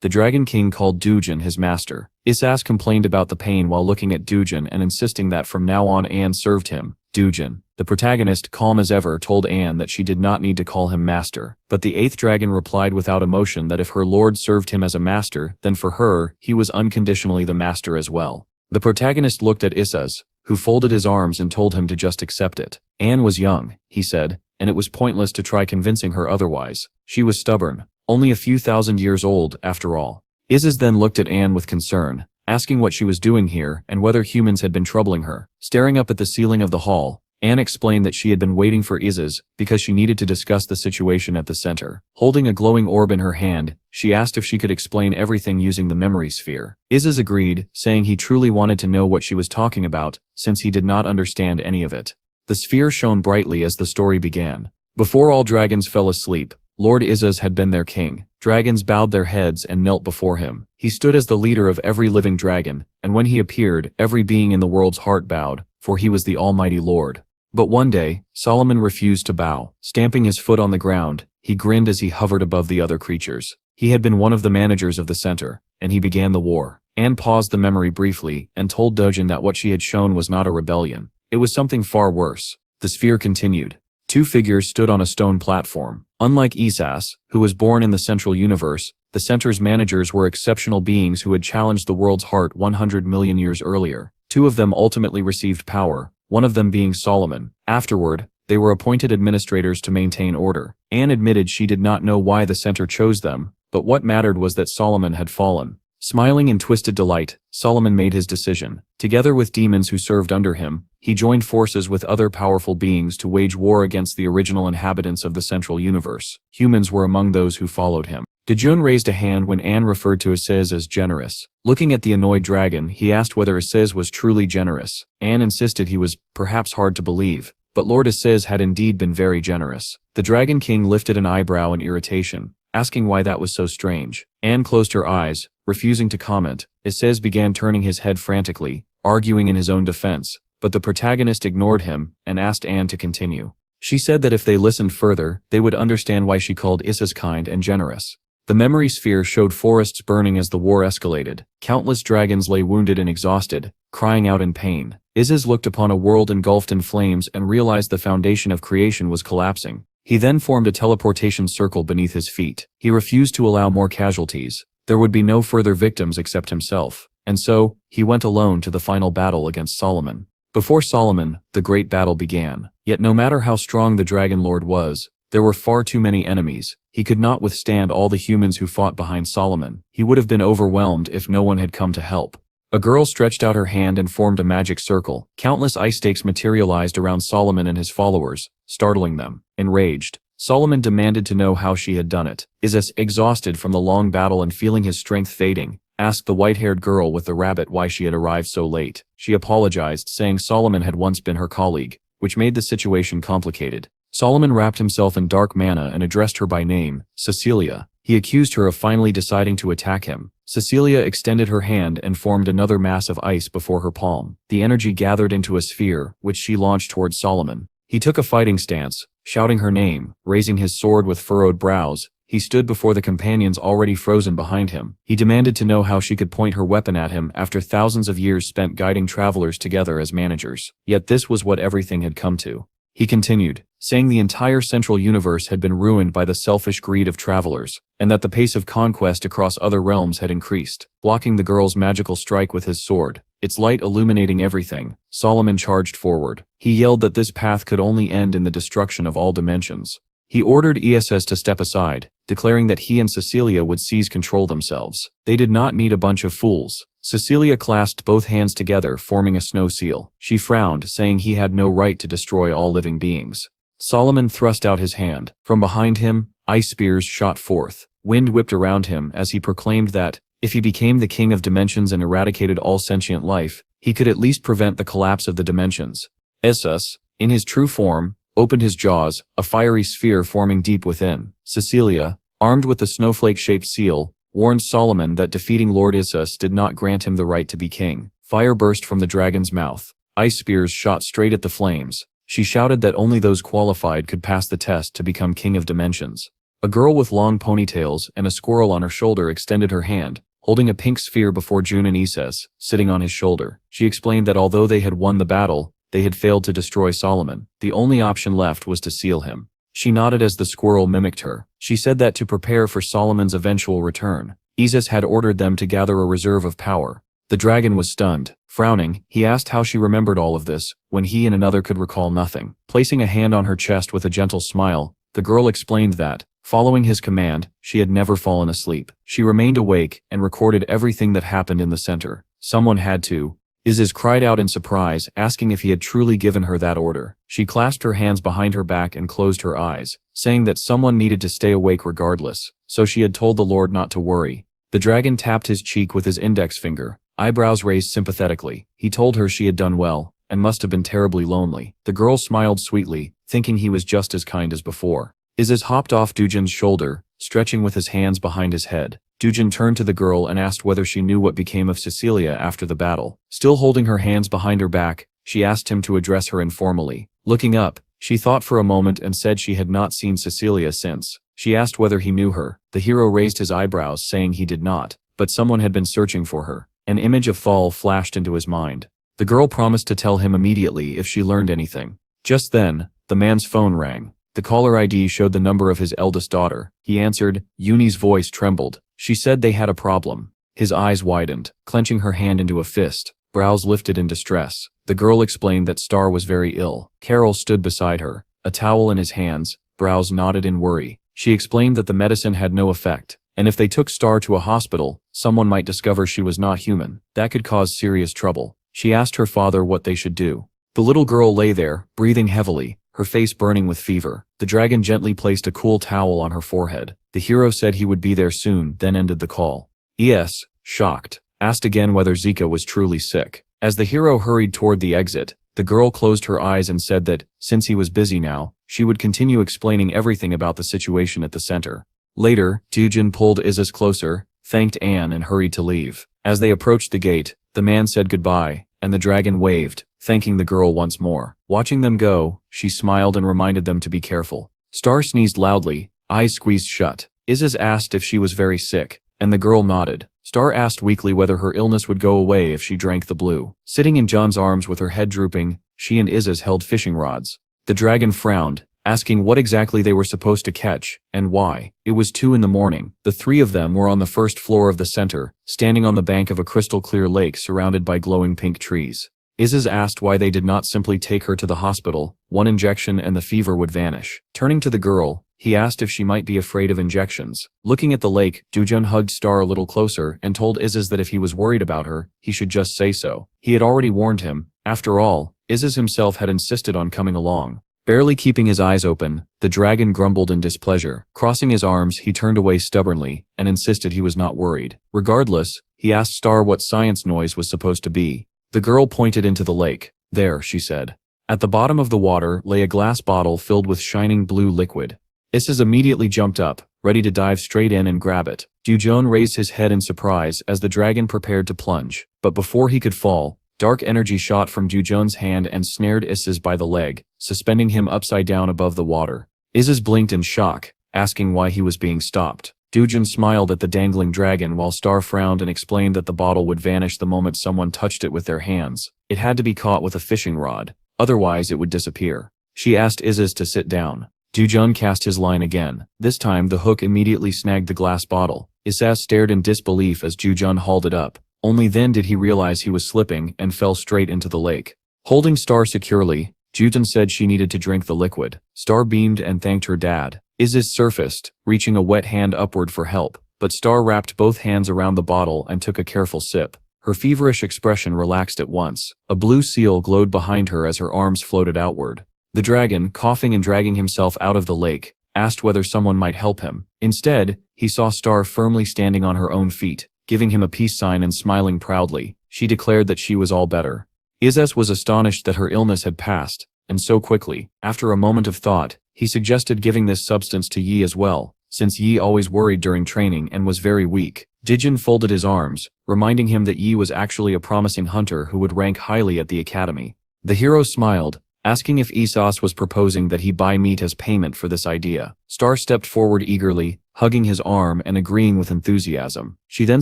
the Dragon King called Dujin his master. Isas complained about the pain while looking at Dujin and insisting that from now on Anne served him. Dujin, the protagonist, calm as ever, told Anne that she did not need to call him master, but the eighth dragon replied without emotion that if her lord served him as a master, then for her, he was unconditionally the master as well. The protagonist looked at Isas, who folded his arms and told him to just accept it. Anne was young, he said, and it was pointless to try convincing her otherwise. She was stubborn, only a few thousand years old, after all. Isas then looked at Anne with concern, asking what she was doing here and whether humans had been troubling her. Staring up at the ceiling of the hall, Anne explained that she had been waiting for Isas because she needed to discuss the situation at the center. Holding a glowing orb in her hand, she asked if she could explain everything using the memory sphere. Isas agreed, saying he truly wanted to know what she was talking about, since he did not understand any of it. The sphere shone brightly as the story began. Before all dragons fell asleep, Lord Isas had been their king. Dragons bowed their heads and knelt before him. He stood as the leader of every living dragon, and when he appeared, every being in the world's heart bowed, for he was the Almighty Lord. But one day, Solomon refused to bow. Stamping his foot on the ground, he grinned as he hovered above the other creatures. He had been one of the managers of the center, and he began the war. Anne paused the memory briefly and told Dojin that what she had shown was not a rebellion. It was something far worse. The sphere continued. Two figures stood on a stone platform. Unlike Isas, who was born in the central universe, the center's managers were exceptional beings who had challenged the world's heart 100 million years earlier. Two of them ultimately received power, one of them being Solomon. Afterward, they were appointed administrators to maintain order. Anne admitted she did not know why the center chose them, but what mattered was that Solomon had fallen. Smiling in twisted delight, Solomon made his decision. Together with demons who served under him, he joined forces with other powerful beings to wage war against the original inhabitants of the central universe. Humans were among those who followed him. Dejun raised a hand when Anne referred to Isaz as generous. Looking at the annoyed dragon, he asked whether Isaz was truly generous. Anne insisted he was, perhaps hard to believe, but Lord Isaz had indeed been very generous. The Dragon King lifted an eyebrow in irritation, asking why that was so strange. Anne closed her eyes, refusing to comment. Isaz began turning his head frantically, arguing in his own defense, but the protagonist ignored him and asked Anne to continue. She said that if they listened further, they would understand why she called Isaz kind and generous. The memory sphere showed forests burning as the war escalated. Countless dragons lay wounded and exhausted, crying out in pain. Isaz looked upon a world engulfed in flames and realized the foundation of creation was collapsing. He then formed a teleportation circle beneath his feet. He refused to allow more casualties. There would be no further victims except himself. And so, he went alone to the final battle against Solomon. Before Solomon, the great battle began. Yet no matter how strong the Dragon Lord was, there were far too many enemies. He could not withstand all the humans who fought behind Solomon. He would have been overwhelmed if no one had come to help. A girl stretched out her hand and formed a magic circle. Countless ice stakes materialized around Solomon and his followers, startling them. Enraged, Solomon demanded to know how she had done it. Isaz, exhausted from the long battle and feeling his strength fading, asked the white-haired girl with the rabbit why she had arrived so late. She apologized, saying Solomon had once been her colleague, which made the situation complicated. Solomon wrapped himself in dark mana and addressed her by name, Cecilia. He accused her of finally deciding to attack him. Cecilia extended her hand and formed another mass of ice before her palm. The energy gathered into a sphere, which she launched towards Solomon. He took a fighting stance, shouting her name, raising his sword with furrowed brows. He stood before the companions already frozen behind him. He demanded to know how she could point her weapon at him after thousands of years spent guiding travelers together as managers. Yet this was what everything had come to. He continued, saying the entire central universe had been ruined by the selfish greed of travelers, and that the pace of conquest across other realms had increased. Blocking the girl's magical strike with his sword, its light illuminating everything, Solomon charged forward. He yelled that this path could only end in the destruction of all dimensions. He ordered Isaz to step aside, declaring that he and Cecilia would seize control themselves. They did not need a bunch of fools. Cecilia clasped both hands together, forming a snow seal. She frowned, saying he had no right to destroy all living beings. Solomon thrust out his hand. From behind him, ice spears shot forth. Wind whipped around him as he proclaimed that, if he became the king of dimensions and eradicated all sentient life, he could at least prevent the collapse of the dimensions. Isis, in his true form, opened his jaws, a fiery sphere forming deep within. Cecilia, armed with the snowflake-shaped seal, warned Solomon that defeating Lord Isis did not grant him the right to be king. Fire burst from the dragon's mouth. Ice spears shot straight at the flames. She shouted that only those qualified could pass the test to become king of dimensions. A girl with long ponytails and a squirrel on her shoulder extended her hand, holding a pink sphere before June and Isis, sitting on his shoulder. She explained that although they had won the battle, they had failed to destroy Solomon. The only option left was to seal him. She nodded as the squirrel mimicked her. She said that to prepare for Solomon's eventual return, Isis had ordered them to gather a reserve of power. The dragon was stunned. Frowning, he asked how she remembered all of this, when he and another could recall nothing. Placing a hand on her chest with a gentle smile, the girl explained that, following his command, she had never fallen asleep. She remained awake and recorded everything that happened in the center. Someone had to. Isis cried out in surprise, asking if he had truly given her that order. She clasped her hands behind her back and closed her eyes, saying that someone needed to stay awake regardless, so she had told the Lord not to worry. The dragon tapped his cheek with his index finger, eyebrows raised sympathetically. He told her she had done well, and must have been terribly lonely. The girl smiled sweetly, thinking he was just as kind as before. Isis hopped off Dujin's shoulder, stretching with his hands behind his head. Dujin turned to the girl and asked whether she knew what became of Cecilia after the battle. Still holding her hands behind her back, she asked him to address her informally. Looking up, she thought for a moment and said she had not seen Cecilia since. She asked whether he knew her. The hero raised his eyebrows, saying he did not, but someone had been searching for her. An image of Fall flashed into his mind. The girl promised to tell him immediately if she learned anything. Just then, the man's phone rang. The caller ID showed the number of his eldest daughter. He answered. Uni's voice trembled. She said they had a problem. His eyes widened, clenching her hand into a fist, brows lifted in distress. The girl explained that Star was very ill. Carol stood beside her, a towel in his hands, brows knotted in worry. She explained that the medicine had no effect, and if they took Star to a hospital, someone might discover she was not human. That could cause serious trouble. She asked her father what they should do. The little girl lay there, breathing heavily, her face burning with fever. The dragon gently placed a cool towel on her forehead. The hero said he would be there soon, then ended the call. Es, shocked, asked again whether Zika was truly sick. As the hero hurried toward the exit, the girl closed her eyes and said that, since he was busy now, she would continue explaining everything about the situation at the center. Later, Dujin pulled Isis closer, thanked Anne and hurried to leave. As they approached the gate, the man said goodbye, and the dragon waved, thanking the girl once more. Watching them go, she smiled and reminded them to be careful. Star sneezed loudly, eyes squeezed shut. Isis asked if she was very sick, and the girl nodded. Star asked weakly whether her illness would go away if she drank the blue. Sitting in John's arms with her head drooping, she and Isis held fishing rods. The dragon frowned, asking what exactly they were supposed to catch, and why. It was 2 in the morning. The 3 of them were on the first floor of the center, standing on the bank of a crystal-clear lake surrounded by glowing pink trees. Isis asked why they did not simply take her to the hospital. 1 injection and the fever would vanish. Turning to the girl, he asked if she might be afraid of injections. Looking at the lake, Dujin hugged Star a little closer and told Isis that if he was worried about her, he should just say so. He had already warned him. After all, Isis himself had insisted on coming along. Barely keeping his eyes open, the dragon grumbled in displeasure. Crossing his arms, he turned away stubbornly and insisted he was not worried. Regardless, he asked Star what science noise was supposed to be. The girl pointed into the lake. There, she said. At the bottom of the water lay a glass bottle filled with shining blue liquid. Isis immediately jumped up, ready to dive straight in and grab it. Dujin raised his head in surprise as the dragon prepared to plunge. But before he could fall, dark energy shot from Dujin's hand and snared Isis by the leg, suspending him upside down above the water. Isis blinked in shock, asking why he was being stopped. Dujin smiled at the dangling dragon while Star frowned and explained that the bottle would vanish the moment someone touched it with their hands. It had to be caught with a fishing rod, otherwise it would disappear. She asked Isis to sit down. Dujin cast his line again. This time the hook immediately snagged the glass bottle. Isis stared in disbelief as Dujin hauled it up. Only then did he realize he was slipping and fell straight into the lake. Holding Star securely, Dujin said she needed to drink the liquid. Star beamed and thanked her dad. Isis surfaced, reaching a wet hand upward for help, but Star wrapped both hands around the bottle and took a careful sip. Her feverish expression relaxed at once. A blue seal glowed behind her as her arms floated outward. The dragon, coughing and dragging himself out of the lake, asked whether someone might help him. Instead, he saw Star firmly standing on her own feet, giving him a peace sign and smiling proudly. She declared that she was all better. Isis was astonished that her illness had passed, and so quickly. After a moment of thought, he suggested giving this substance to Yi as well, since Yi always worried during training and was very weak. Dijin folded his arms, reminding him that Yi was actually a promising hunter who would rank highly at the academy. The hero smiled, asking if Isis was proposing that he buy meat as payment for this idea. Star stepped forward eagerly, hugging his arm and agreeing with enthusiasm. She then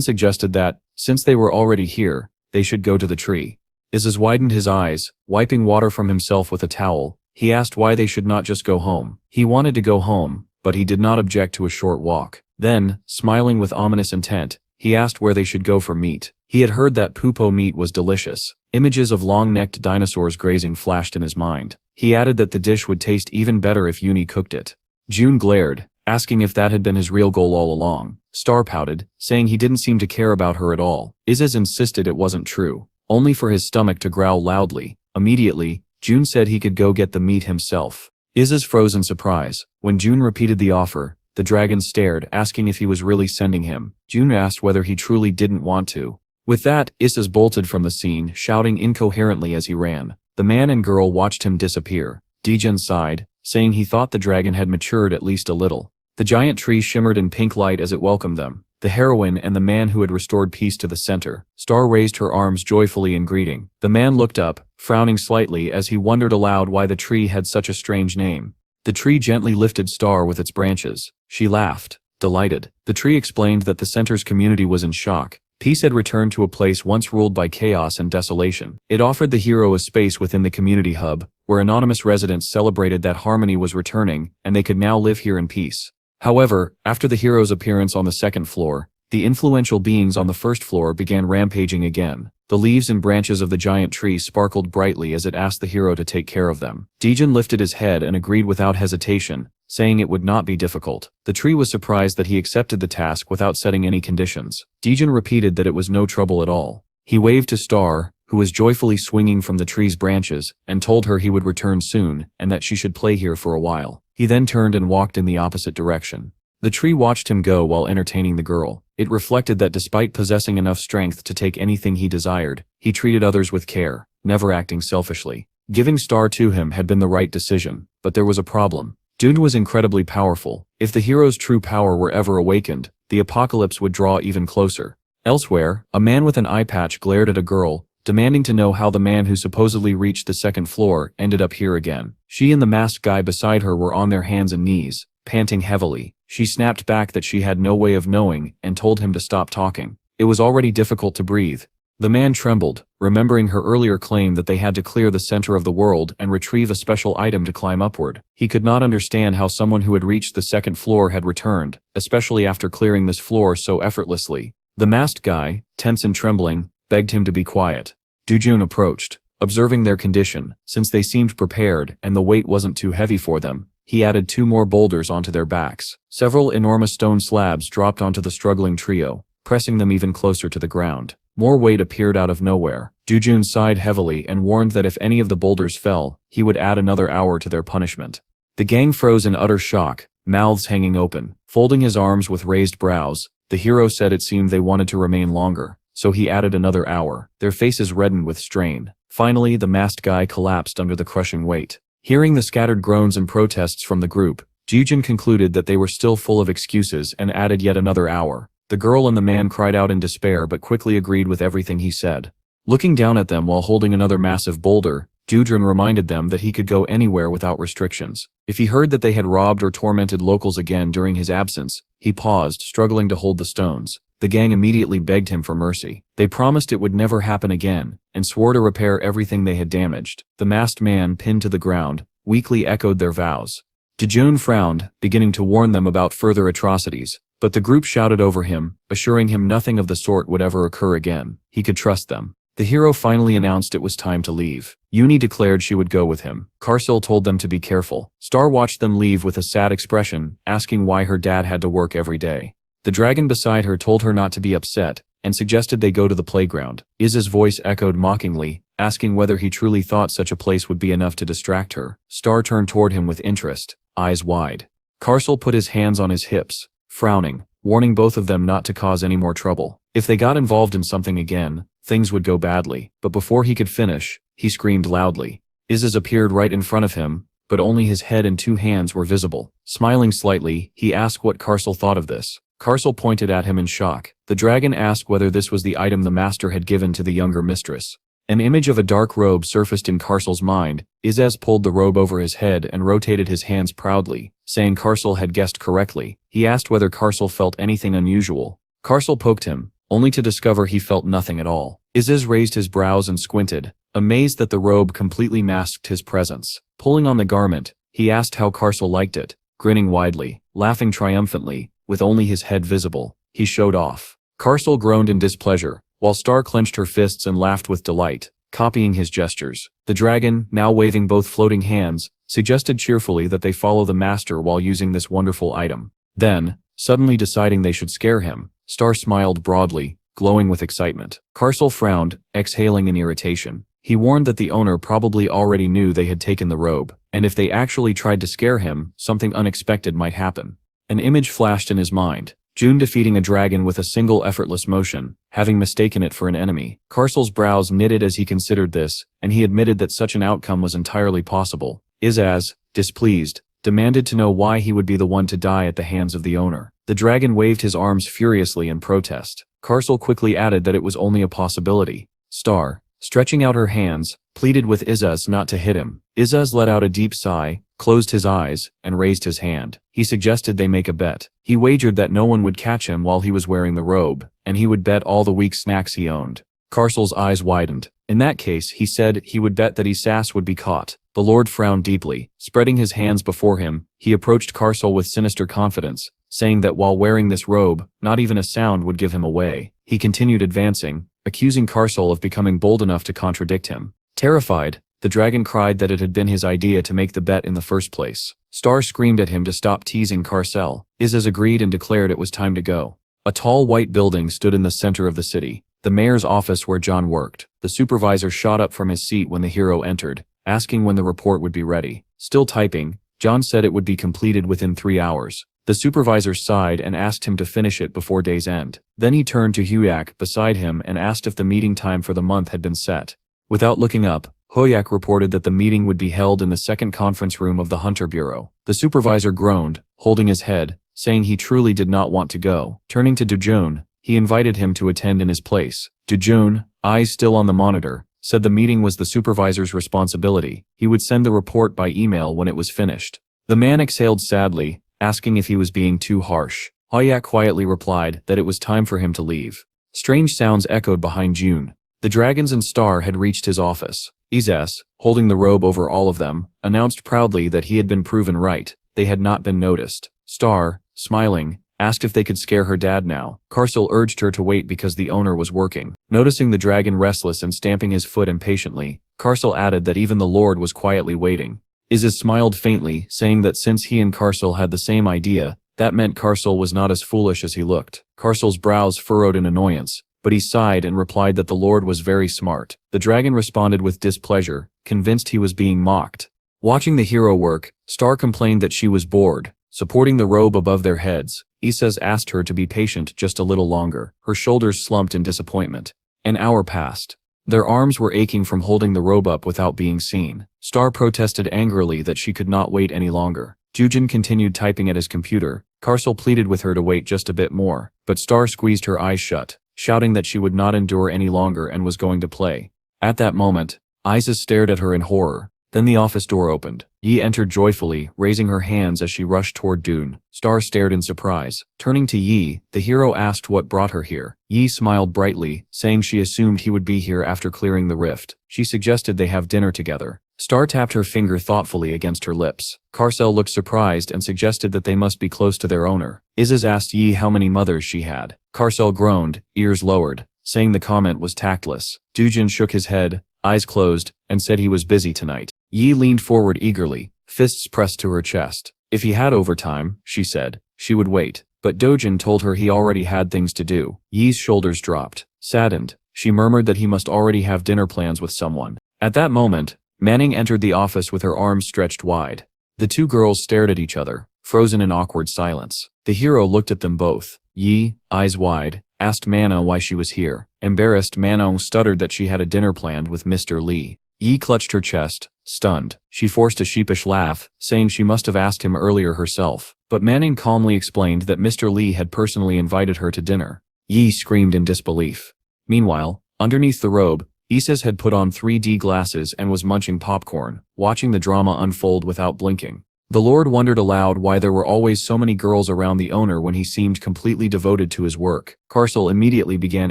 suggested that, since they were already here, they should go to the tree. Isis widened his eyes, wiping water from himself with a towel. He asked why they should not just go home. He wanted to go home, but he did not object to a short walk. Then, smiling with ominous intent, he asked where they should go for meat. He had heard that pupo meat was delicious. Images of long-necked dinosaurs grazing flashed in his mind. He added that the dish would taste even better if Uni cooked it. June glared, asking if that had been his real goal all along. Star pouted, saying he didn't seem to care about her at all. Isis insisted it wasn't true, only for his stomach to growl loudly. Immediately, June said he could go get the meat himself. Isis froze in surprise. When June repeated the offer, the dragon stared, asking if he was really sending him. June asked whether he truly didn't want to. With that, Isis bolted from the scene, shouting incoherently as he ran. The man and girl watched him disappear. Dijin sighed, saying he thought the dragon had matured at least a little. The giant tree shimmered in pink light as it welcomed them. The heroine and the man who had restored peace to the center. Star raised her arms joyfully in greeting. The man looked up, frowning slightly as he wondered aloud why the tree had such a strange name. The tree gently lifted Star with its branches. She laughed, delighted. The tree explained that the center's community was in shock. Peace had returned to a place once ruled by chaos and desolation. It offered the hero a space within the community hub, where anonymous residents celebrated that harmony was returning, and they could now live here in peace. However, after the hero's appearance on the second floor, the influential beings on the first floor began rampaging again. The leaves and branches of the giant tree sparkled brightly as it asked the hero to take care of them. Dijin lifted his head and agreed without hesitation, saying it would not be difficult. The tree was surprised that he accepted the task without setting any conditions. Dijin repeated that it was no trouble at all. He waved to Star, who was joyfully swinging from the tree's branches, and told her he would return soon and that she should play here for a while. He then turned and walked in the opposite direction. The tree watched him go while entertaining the girl. It reflected that despite possessing enough strength to take anything he desired, he treated others with care, never acting selfishly. Giving Star to him had been the right decision, but there was a problem. Dune was incredibly powerful. If the hero's true power were ever awakened, the apocalypse would draw even closer. Elsewhere, a man with an eye patch glared at a girl, demanding to know how the man who supposedly reached the second floor ended up here again. She and the masked guy beside her were on their hands and knees, panting heavily. She snapped back that she had no way of knowing and told him to stop talking. It was already difficult to breathe. The man trembled, remembering her earlier claim that they had to clear the center of the world and retrieve a special item to climb upward. He could not understand how someone who had reached the second floor had returned, especially after clearing this floor so effortlessly. The masked guy, tense and trembling, begged him to be quiet. Dujun approached. Observing their condition, since they seemed prepared and the weight wasn't too heavy for them, he added 2 more boulders onto their backs. Several enormous stone slabs dropped onto the struggling trio, pressing them even closer to the ground. More weight appeared out of nowhere. Dujun sighed heavily and warned that if any of the boulders fell, he would add another hour to their punishment. The gang froze in utter shock, mouths hanging open. Folding his arms with raised brows, the hero said it seemed they wanted to remain longer, so he added another hour. Their faces reddened with strain. Finally, the masked guy collapsed under the crushing weight. Hearing the scattered groans and protests from the group, Jijin concluded that they were still full of excuses and added yet another hour. The girl and the man cried out in despair but quickly agreed with everything he said. Looking down at them while holding another massive boulder, Judrin reminded them that he could go anywhere without restrictions. If he heard that they had robbed or tormented locals again during his absence, he paused, struggling to hold the stones. The gang immediately begged him for mercy. They promised it would never happen again, and swore to repair everything they had damaged. The masked man, pinned to the ground, weakly echoed their vows. Jejun frowned, beginning to warn them about further atrocities, but the group shouted over him, assuring him nothing of the sort would ever occur again. He could trust them. The hero finally announced it was time to leave. Uni declared she would go with him. Carcel told them to be careful. Star watched them leave with a sad expression, asking why her dad had to work every day. The dragon beside her told her not to be upset, and suggested they go to the playground. Iz's voice echoed mockingly, asking whether he truly thought such a place would be enough to distract her. Star turned toward him with interest, eyes wide. Karsel put his hands on his hips, frowning, warning both of them not to cause any more trouble. If they got involved in something again, things would go badly. But before he could finish, he screamed loudly. Iz's appeared right in front of him, but only his head and 2 hands were visible. Smiling slightly, he asked what Karsel thought of this. Karsel pointed at him in shock. The dragon asked whether this was the item the master had given to the younger mistress. An image of a dark robe surfaced in Karsel's mind. Izaz pulled the robe over his head and rotated his hands proudly, saying Karsel had guessed correctly. He asked whether Karsel felt anything unusual. Karsel poked him, only to discover he felt nothing at all. Izaz raised his brows and squinted, amazed that the robe completely masked his presence. Pulling on the garment, he asked how Karsel liked it, grinning widely, laughing triumphantly, with only his head visible. He showed off. Karsel groaned in displeasure, while Star clenched her fists and laughed with delight, copying his gestures. The dragon, now waving both floating hands, suggested cheerfully that they follow the master while using this wonderful item. Then, suddenly deciding they should scare him, Star smiled broadly, glowing with excitement. Karsel frowned, exhaling in irritation. He warned that the owner probably already knew they had taken the robe, and if they actually tried to scare him, something unexpected might happen. An image flashed in his mind. June defeating a dragon with a single effortless motion, having mistaken it for an enemy. Karsel's brows knitted as he considered this, and he admitted that such an outcome was entirely possible. Izaz, displeased, demanded to know why he would be the one to die at the hands of the owner. The dragon waved his arms furiously in protest. Karsel quickly added that it was only a possibility. Star, stretching out her hands, pleaded with Izaz not to hit him. Izaz let out a deep sigh, closed his eyes, and raised his hand. He suggested they make a bet. He wagered that no one would catch him while he was wearing the robe, and he would bet all the weak snacks he owned. Karsel's eyes widened. In that case, he said, he would bet that Isas would be caught. The Lord frowned deeply. Spreading his hands before him, he approached Karsel with sinister confidence, saying that while wearing this robe, not even a sound would give him away. He continued advancing, accusing Karsel of becoming bold enough to contradict him. Terrified, the dragon cried that it had been his idea to make the bet in the first place. Star screamed at him to stop teasing Karsel. Izaz agreed and declared it was time to go. A tall white building stood in the center of the city, the mayor's office where John worked. The supervisor shot up from his seat when the hero entered, asking when the report would be ready. Still typing, John said it would be completed within 3 hours. The supervisor sighed and asked him to finish it before day's end. Then he turned to Huyak beside him and asked if the meeting time for the month had been set. Without looking up, Hoyak reported that the meeting would be held in the second conference room of the Hunter Bureau. The supervisor groaned, holding his head, saying he truly did not want to go. Turning to Dujun, he invited him to attend in his place. Dujun, eyes still on the monitor, said the meeting was the supervisor's responsibility. He would send the report by email when it was finished. The man exhaled sadly, asking if he was being too harsh. Hoyak quietly replied that it was time for him to leave. Strange sounds echoed behind June. The dragons and Star had reached his office. Izas, holding the robe over all of them, announced proudly that he had been proven right. They had not been noticed. Star, smiling, asked if they could scare her dad now. Karsel urged her to wait because the owner was working. Noticing the dragon restless and stamping his foot impatiently, Karsel added that even the Lord was quietly waiting. Izas smiled faintly, saying that since he and Karsel had the same idea, that meant Karsel was not as foolish as he looked. Karsel's brows furrowed in annoyance, but he sighed and replied that the Lord was very smart. The dragon responded with displeasure, convinced he was being mocked. Watching the hero work, Star complained that she was bored. Supporting the robe above their heads, Isaz asked her to be patient just a little longer. Her shoulders slumped in disappointment. An hour passed. Their arms were aching from holding the robe up without being seen. Star protested angrily that she could not wait any longer. Jujin continued typing at his computer. Karsel pleaded with her to wait just a bit more, but Star squeezed her eyes shut, shouting that she would not endure any longer and was going to play. At that moment, Isaz stared at her in horror. Then the office door opened. Yi entered joyfully, raising her hands as she rushed toward Dune. Star stared in surprise. Turning to Yi, the hero asked what brought her here. Yi smiled brightly, saying she assumed he would be here after clearing the rift. She suggested they have dinner together. Star tapped her finger thoughtfully against her lips. Karsel looked surprised and suggested that they must be close to their owner. Izaz asked Yi how many mothers she had. Karsel groaned, ears lowered, saying the comment was tactless. Dujin shook his head, eyes closed, and said he was busy tonight. Yi leaned forward eagerly, fists pressed to her chest. If he had overtime, she said, she would wait. But but Dojin told her he already had things to do. Yi's shoulders dropped. Saddened, she murmured that he must already have dinner plans with someone. At that moment, Manning entered the office with her arms stretched wide. The two girls stared at each other, frozen in awkward silence. The hero looked at them both. Yi, eyes wide, asked Manhwa why she was here. Embarrassed, Manhwa stuttered that she had a dinner planned with Mr. Lee. Yi clutched her chest, stunned. She forced a sheepish laugh, saying she must have asked him earlier herself. But Manning calmly explained that Mr. Lee had personally invited her to dinner. Yi screamed in disbelief. Meanwhile, underneath the robe, Isis had put on 3D glasses and was munching popcorn, watching the drama unfold without blinking. The Lord wondered aloud why there were always so many girls around the owner when he seemed completely devoted to his work. Karsel immediately began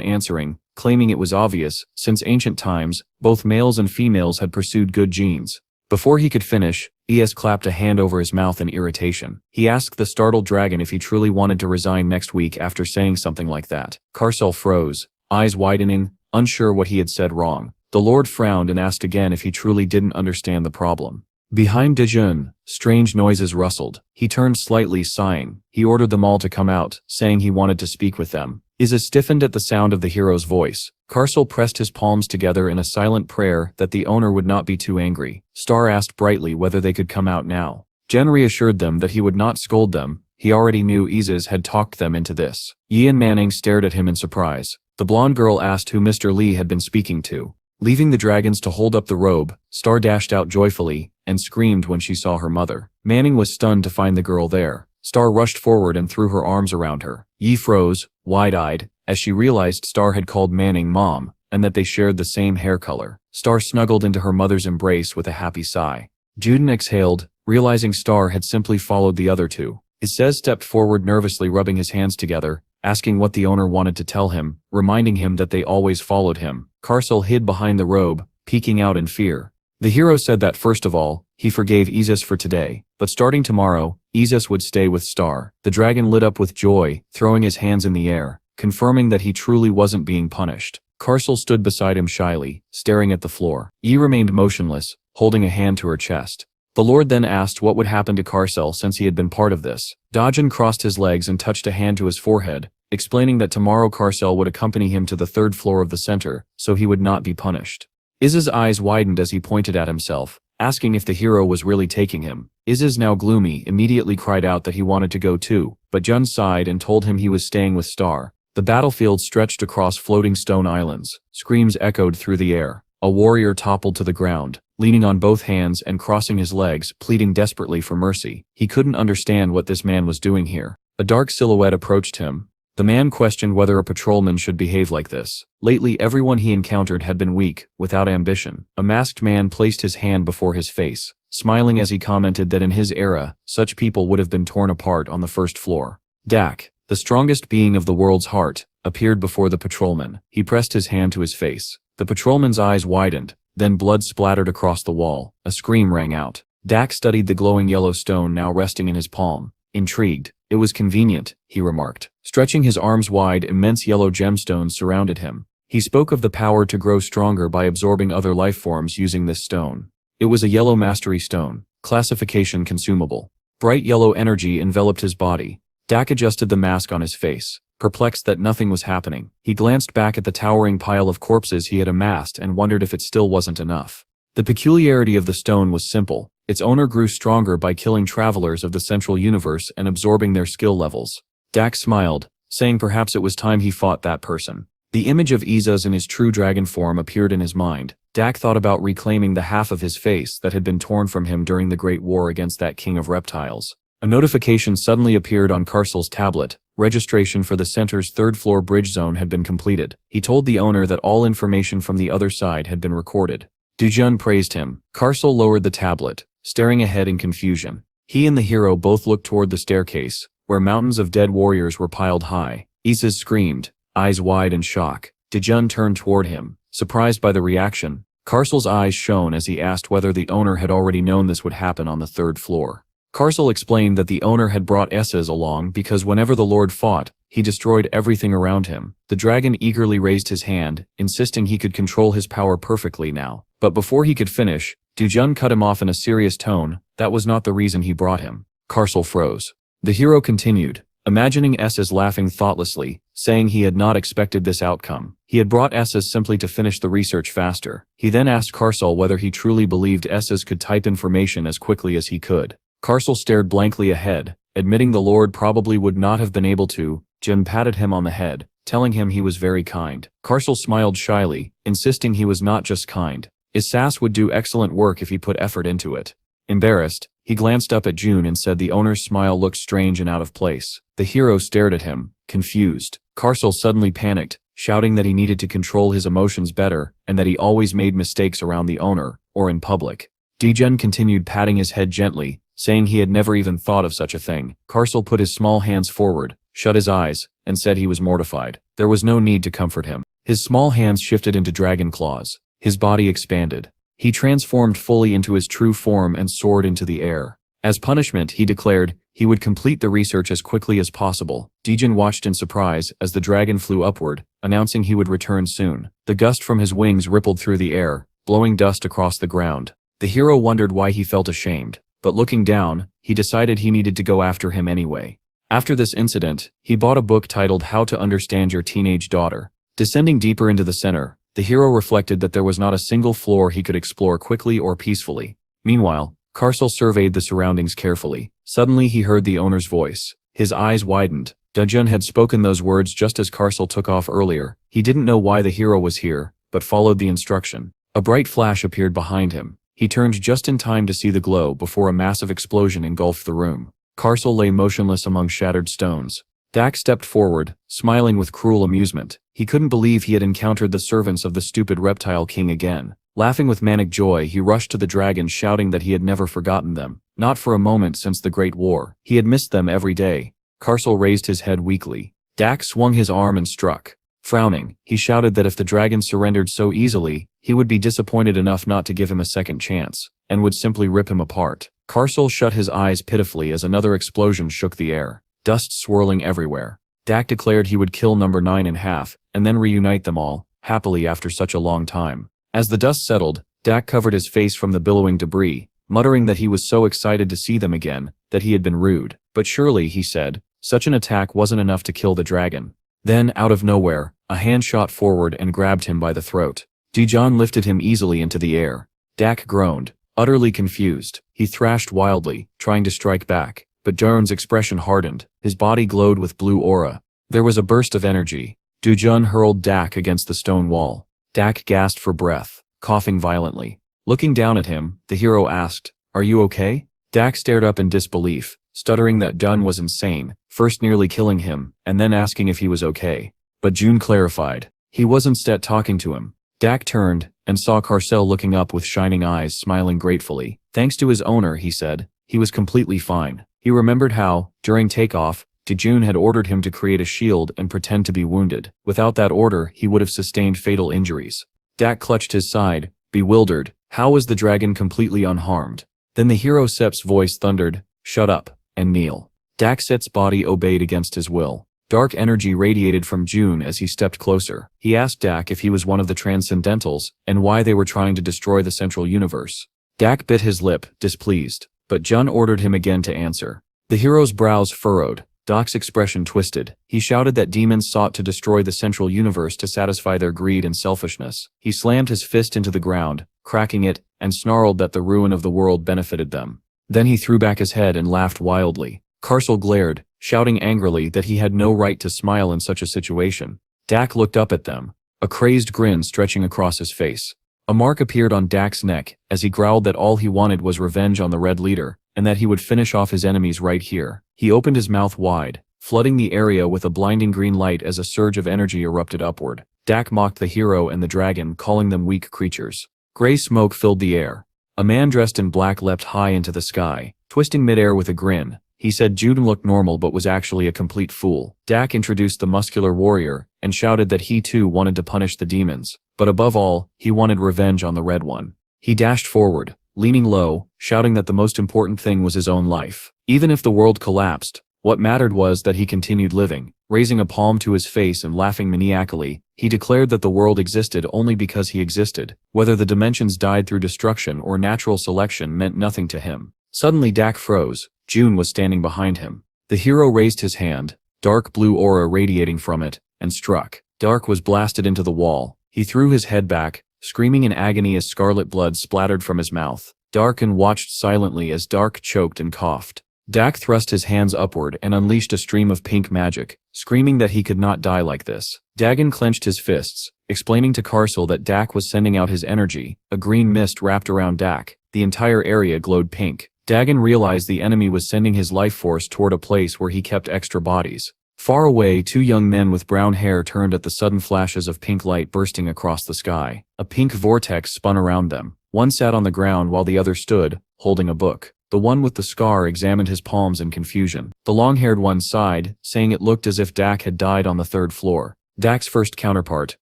answering, claiming it was obvious, since ancient times, both males and females had pursued good genes. Before he could finish, Es clapped a hand over his mouth in irritation. He asked the startled dragon if he truly wanted to resign next week after saying something like that. Karsel froze, eyes widening, unsure what he had said wrong. The Lord frowned and asked again if he truly didn't understand the problem. Behind Dejun, strange noises rustled. He turned slightly, sighing. He ordered them all to come out, saying he wanted to speak with them. Isis stiffened at the sound of the hero's voice. Karsel pressed his palms together in a silent prayer that the owner would not be too angry. Star asked brightly whether they could come out now. Jen reassured them that he would not scold them. He already knew Isis had talked them into this. Yi and Manning stared at him in surprise. The blonde girl asked who Mr. Lee had been speaking to. Leaving the dragons to hold up the robe, Star dashed out joyfully and screamed when she saw her mother. Manning was stunned to find the girl there. Star rushed forward and threw her arms around her. Yi froze, wide-eyed, as she realized Star had called Manning mom, and that they shared the same hair color. Star snuggled into her mother's embrace with a happy sigh. Juden exhaled, realizing Star had simply followed the other two. Isis stepped forward nervously, rubbing his hands together, asking what the owner wanted to tell him, reminding him that they always followed him. Karsel hid behind the robe, peeking out in fear. The hero said that first of all, he forgave Isis for today, but starting tomorrow, Isis would stay with Star. The dragon lit up with joy, throwing his hands in the air, confirming that he truly wasn't being punished. Karsel stood beside him shyly, staring at the floor. Yi remained motionless, holding a hand to her chest. The Lord then asked what would happen to Karsel since he had been part of this. Dojin crossed his legs and touched a hand to his forehead, explaining that tomorrow Karsel would accompany him to the third floor of the center, so he would not be punished. Iz's eyes widened as he pointed at himself, asking if the hero was really taking him. Iz's, now gloomy, immediately cried out that he wanted to go too, but Jun sighed and told him he was staying with Star. The battlefield stretched across floating stone islands. Screams echoed through the air. A warrior toppled to the ground, leaning on both hands and crossing his legs, pleading desperately for mercy. He couldn't understand what this man was doing here. A dark silhouette approached him. The man questioned whether a patrolman should behave like this. Lately, everyone he encountered had been weak, without ambition. A masked man placed his hand before his face, smiling as he commented that in his era, such people would have been torn apart on the first floor. Dak, the strongest being of the world's heart, appeared before the patrolman. He pressed his hand to his face. The patrolman's eyes widened, then blood splattered across the wall. A scream rang out. Dak studied the glowing yellow stone now resting in his palm. Intrigued. It was convenient, he remarked. Stretching his arms wide, immense yellow gemstones surrounded him. He spoke of the power to grow stronger by absorbing other life forms using this stone. It was a yellow mastery stone. Classification consumable. Bright yellow energy enveloped his body. Dak adjusted the mask on his face. Perplexed that nothing was happening, he glanced back at the towering pile of corpses he had amassed and wondered if it still wasn't enough. The peculiarity of the stone was simple. Its owner grew stronger by killing travelers of the central universe and absorbing their skill levels. Dak smiled, saying perhaps it was time he fought that person. The image of Isis in his true dragon form appeared in his mind. Dak thought about reclaiming the half of his face that had been torn from him during the Great War against that king of reptiles. A notification suddenly appeared on Karsel's tablet. Registration for the center's third-floor bridge zone had been completed. He told the owner that all information from the other side had been recorded. Dujun praised him. Karsel lowered the tablet, staring ahead in confusion. He and the hero both looked toward the staircase, where mountains of dead warriors were piled high. Isis screamed, eyes wide in shock. Dujun turned toward him, surprised by the reaction. Karsel's eyes shone as he asked whether the owner had already known this would happen on the third floor. Karsel explained that the owner had brought Esses along because whenever the Lord fought, he destroyed everything around him. The dragon eagerly raised his hand, insisting he could control his power perfectly now. But before he could finish, Dujun cut him off in a serious tone. That was not the reason he brought him. Karsel froze. The hero continued, imagining S's laughing thoughtlessly, saying he had not expected this outcome. He had brought S's simply to finish the research faster. He then asked Karsal whether he truly believed S's could type information as quickly as he could. Karsal stared blankly ahead, admitting the Lord probably would not have been able to. Jin patted him on the head, telling him he was very kind. Karsal smiled shyly, insisting he was not just kind. Sas would do excellent work if he put effort into it. Embarrassed, he glanced up at June and said the owner's smile looked strange and out of place. The hero stared at him, confused. Karsal suddenly panicked, shouting that he needed to control his emotions better and that he always made mistakes around the owner, or in public. Degen continued patting his head gently, saying he had never even thought of such a thing. Karsal put his small hands forward, shut his eyes, and said he was mortified. There was no need to comfort him. His small hands shifted into dragon claws. His body expanded. He transformed fully into his true form and soared into the air. As punishment, he declared, he would complete the research as quickly as possible. Degen watched in surprise as the dragon flew upward, announcing he would return soon. The gust from his wings rippled through the air, blowing dust across the ground. The hero wondered why he felt ashamed, but looking down, he decided he needed to go after him anyway. After this incident, he bought a book titled How to Understand Your Teenage Daughter. Descending deeper into the center, the hero reflected that there was not a single floor he could explore quickly or peacefully. Meanwhile, Karsal surveyed the surroundings carefully. Suddenly he heard the owner's voice. His eyes widened. Degen had spoken those words just as Karsal took off earlier. He didn't know why the hero was here, but followed the instruction. A bright flash appeared behind him. He turned just in time to see the glow before a massive explosion engulfed the room. Karsal lay motionless among shattered stones. Dak stepped forward, smiling with cruel amusement. He couldn't believe he had encountered the servants of the stupid reptile king again. Laughing with manic joy, he rushed to the dragon, shouting that he had never forgotten them. Not for a moment since the Great War. He had missed them every day. Karsal raised his head weakly. Dak swung his arm and struck. Frowning, he shouted that if the dragon surrendered so easily, he would be disappointed enough not to give him a second chance, and would simply rip him apart. Karsal shut his eyes pitifully as another explosion shook the air. Dust swirling everywhere. Dak declared he would kill number 9 in half, and then reunite them all, happily after such a long time. As the dust settled, Dak covered his face from the billowing debris, muttering that he was so excited to see them again, that he had been rude. But surely, he said, such an attack wasn't enough to kill the dragon. Then, out of nowhere, a hand shot forward and grabbed him by the throat. Degen lifted him easily into the air. Dak groaned, utterly confused. He thrashed wildly, trying to strike back. But Darren's expression hardened. His body glowed with blue aura. There was a burst of energy. Degen hurled Dak against the stone wall. Dak gasped for breath, coughing violently. Looking down at him, the hero asked, "Are you okay?" Dak stared up in disbelief, stuttering that Dun was insane, first nearly killing him, and then asking if he was okay. But June clarified. He wasn't talking to him. Dak turned, and saw Karsal looking up with shining eyes, smiling gratefully. Thanks to his owner, he said, he was completely fine. He remembered how, during takeoff, Dejun had ordered him to create a shield and pretend to be wounded. Without that order, he would have sustained fatal injuries. Dak clutched his side, bewildered. How was the dragon completely unharmed? Then the hero Sep's voice thundered, "Shut up, and kneel." Dak Set's body obeyed against his will. Dark energy radiated from June as he stepped closer. He asked Dak if he was one of the Transcendentals, and why they were trying to destroy the central universe. Dak bit his lip, displeased, but Jun ordered him again to answer. The hero's brows furrowed. Dak's expression twisted. He shouted that demons sought to destroy the central universe to satisfy their greed and selfishness. He slammed his fist into the ground, cracking it, and snarled that the ruin of the world benefited them. Then he threw back his head and laughed wildly. Karsal glared, shouting angrily that he had no right to smile in such a situation. Dak looked up at them, a crazed grin stretching across his face. A mark appeared on Dak's neck as he growled that all he wanted was revenge on the Red Leader, and that he would finish off his enemies right here. He opened his mouth wide, flooding the area with a blinding green light as a surge of energy erupted upward. Dak mocked the hero and the dragon, calling them weak creatures. Gray smoke filled the air. A man dressed in black leapt high into the sky, twisting midair with a grin. He said Juden looked normal but was actually a complete fool. Dak introduced the muscular warrior, and shouted that he too wanted to punish the demons, but above all, he wanted revenge on the Red One. He dashed forward, leaning low, shouting that the most important thing was his own life. Even if the world collapsed, what mattered was that he continued living. Raising a palm to his face and laughing maniacally, he declared that the world existed only because he existed. Whether the dimensions died through destruction or natural selection meant nothing to him. Suddenly Dak froze. June was standing behind him. The hero raised his hand, dark blue aura radiating from it, and struck. Dark was blasted into the wall. He threw his head back, screaming in agony as scarlet blood splattered from his mouth. Darken watched silently as Dark choked and coughed. Dak thrust his hands upward and unleashed a stream of pink magic, screaming that he could not die like this. Dagon clenched his fists, explaining to Karcil that Dak was sending out his energy. A green mist wrapped around Dak. The entire area glowed pink. Dagon realized the enemy was sending his life force toward a place where he kept extra bodies. Far away, two young men with brown hair turned at the sudden flashes of pink light bursting across the sky. A pink vortex spun around them. One sat on the ground while the other stood, holding a book. The one with the scar examined his palms in confusion. The long-haired one sighed, saying it looked as if Dak had died on the 3rd floor. Dak's first counterpart,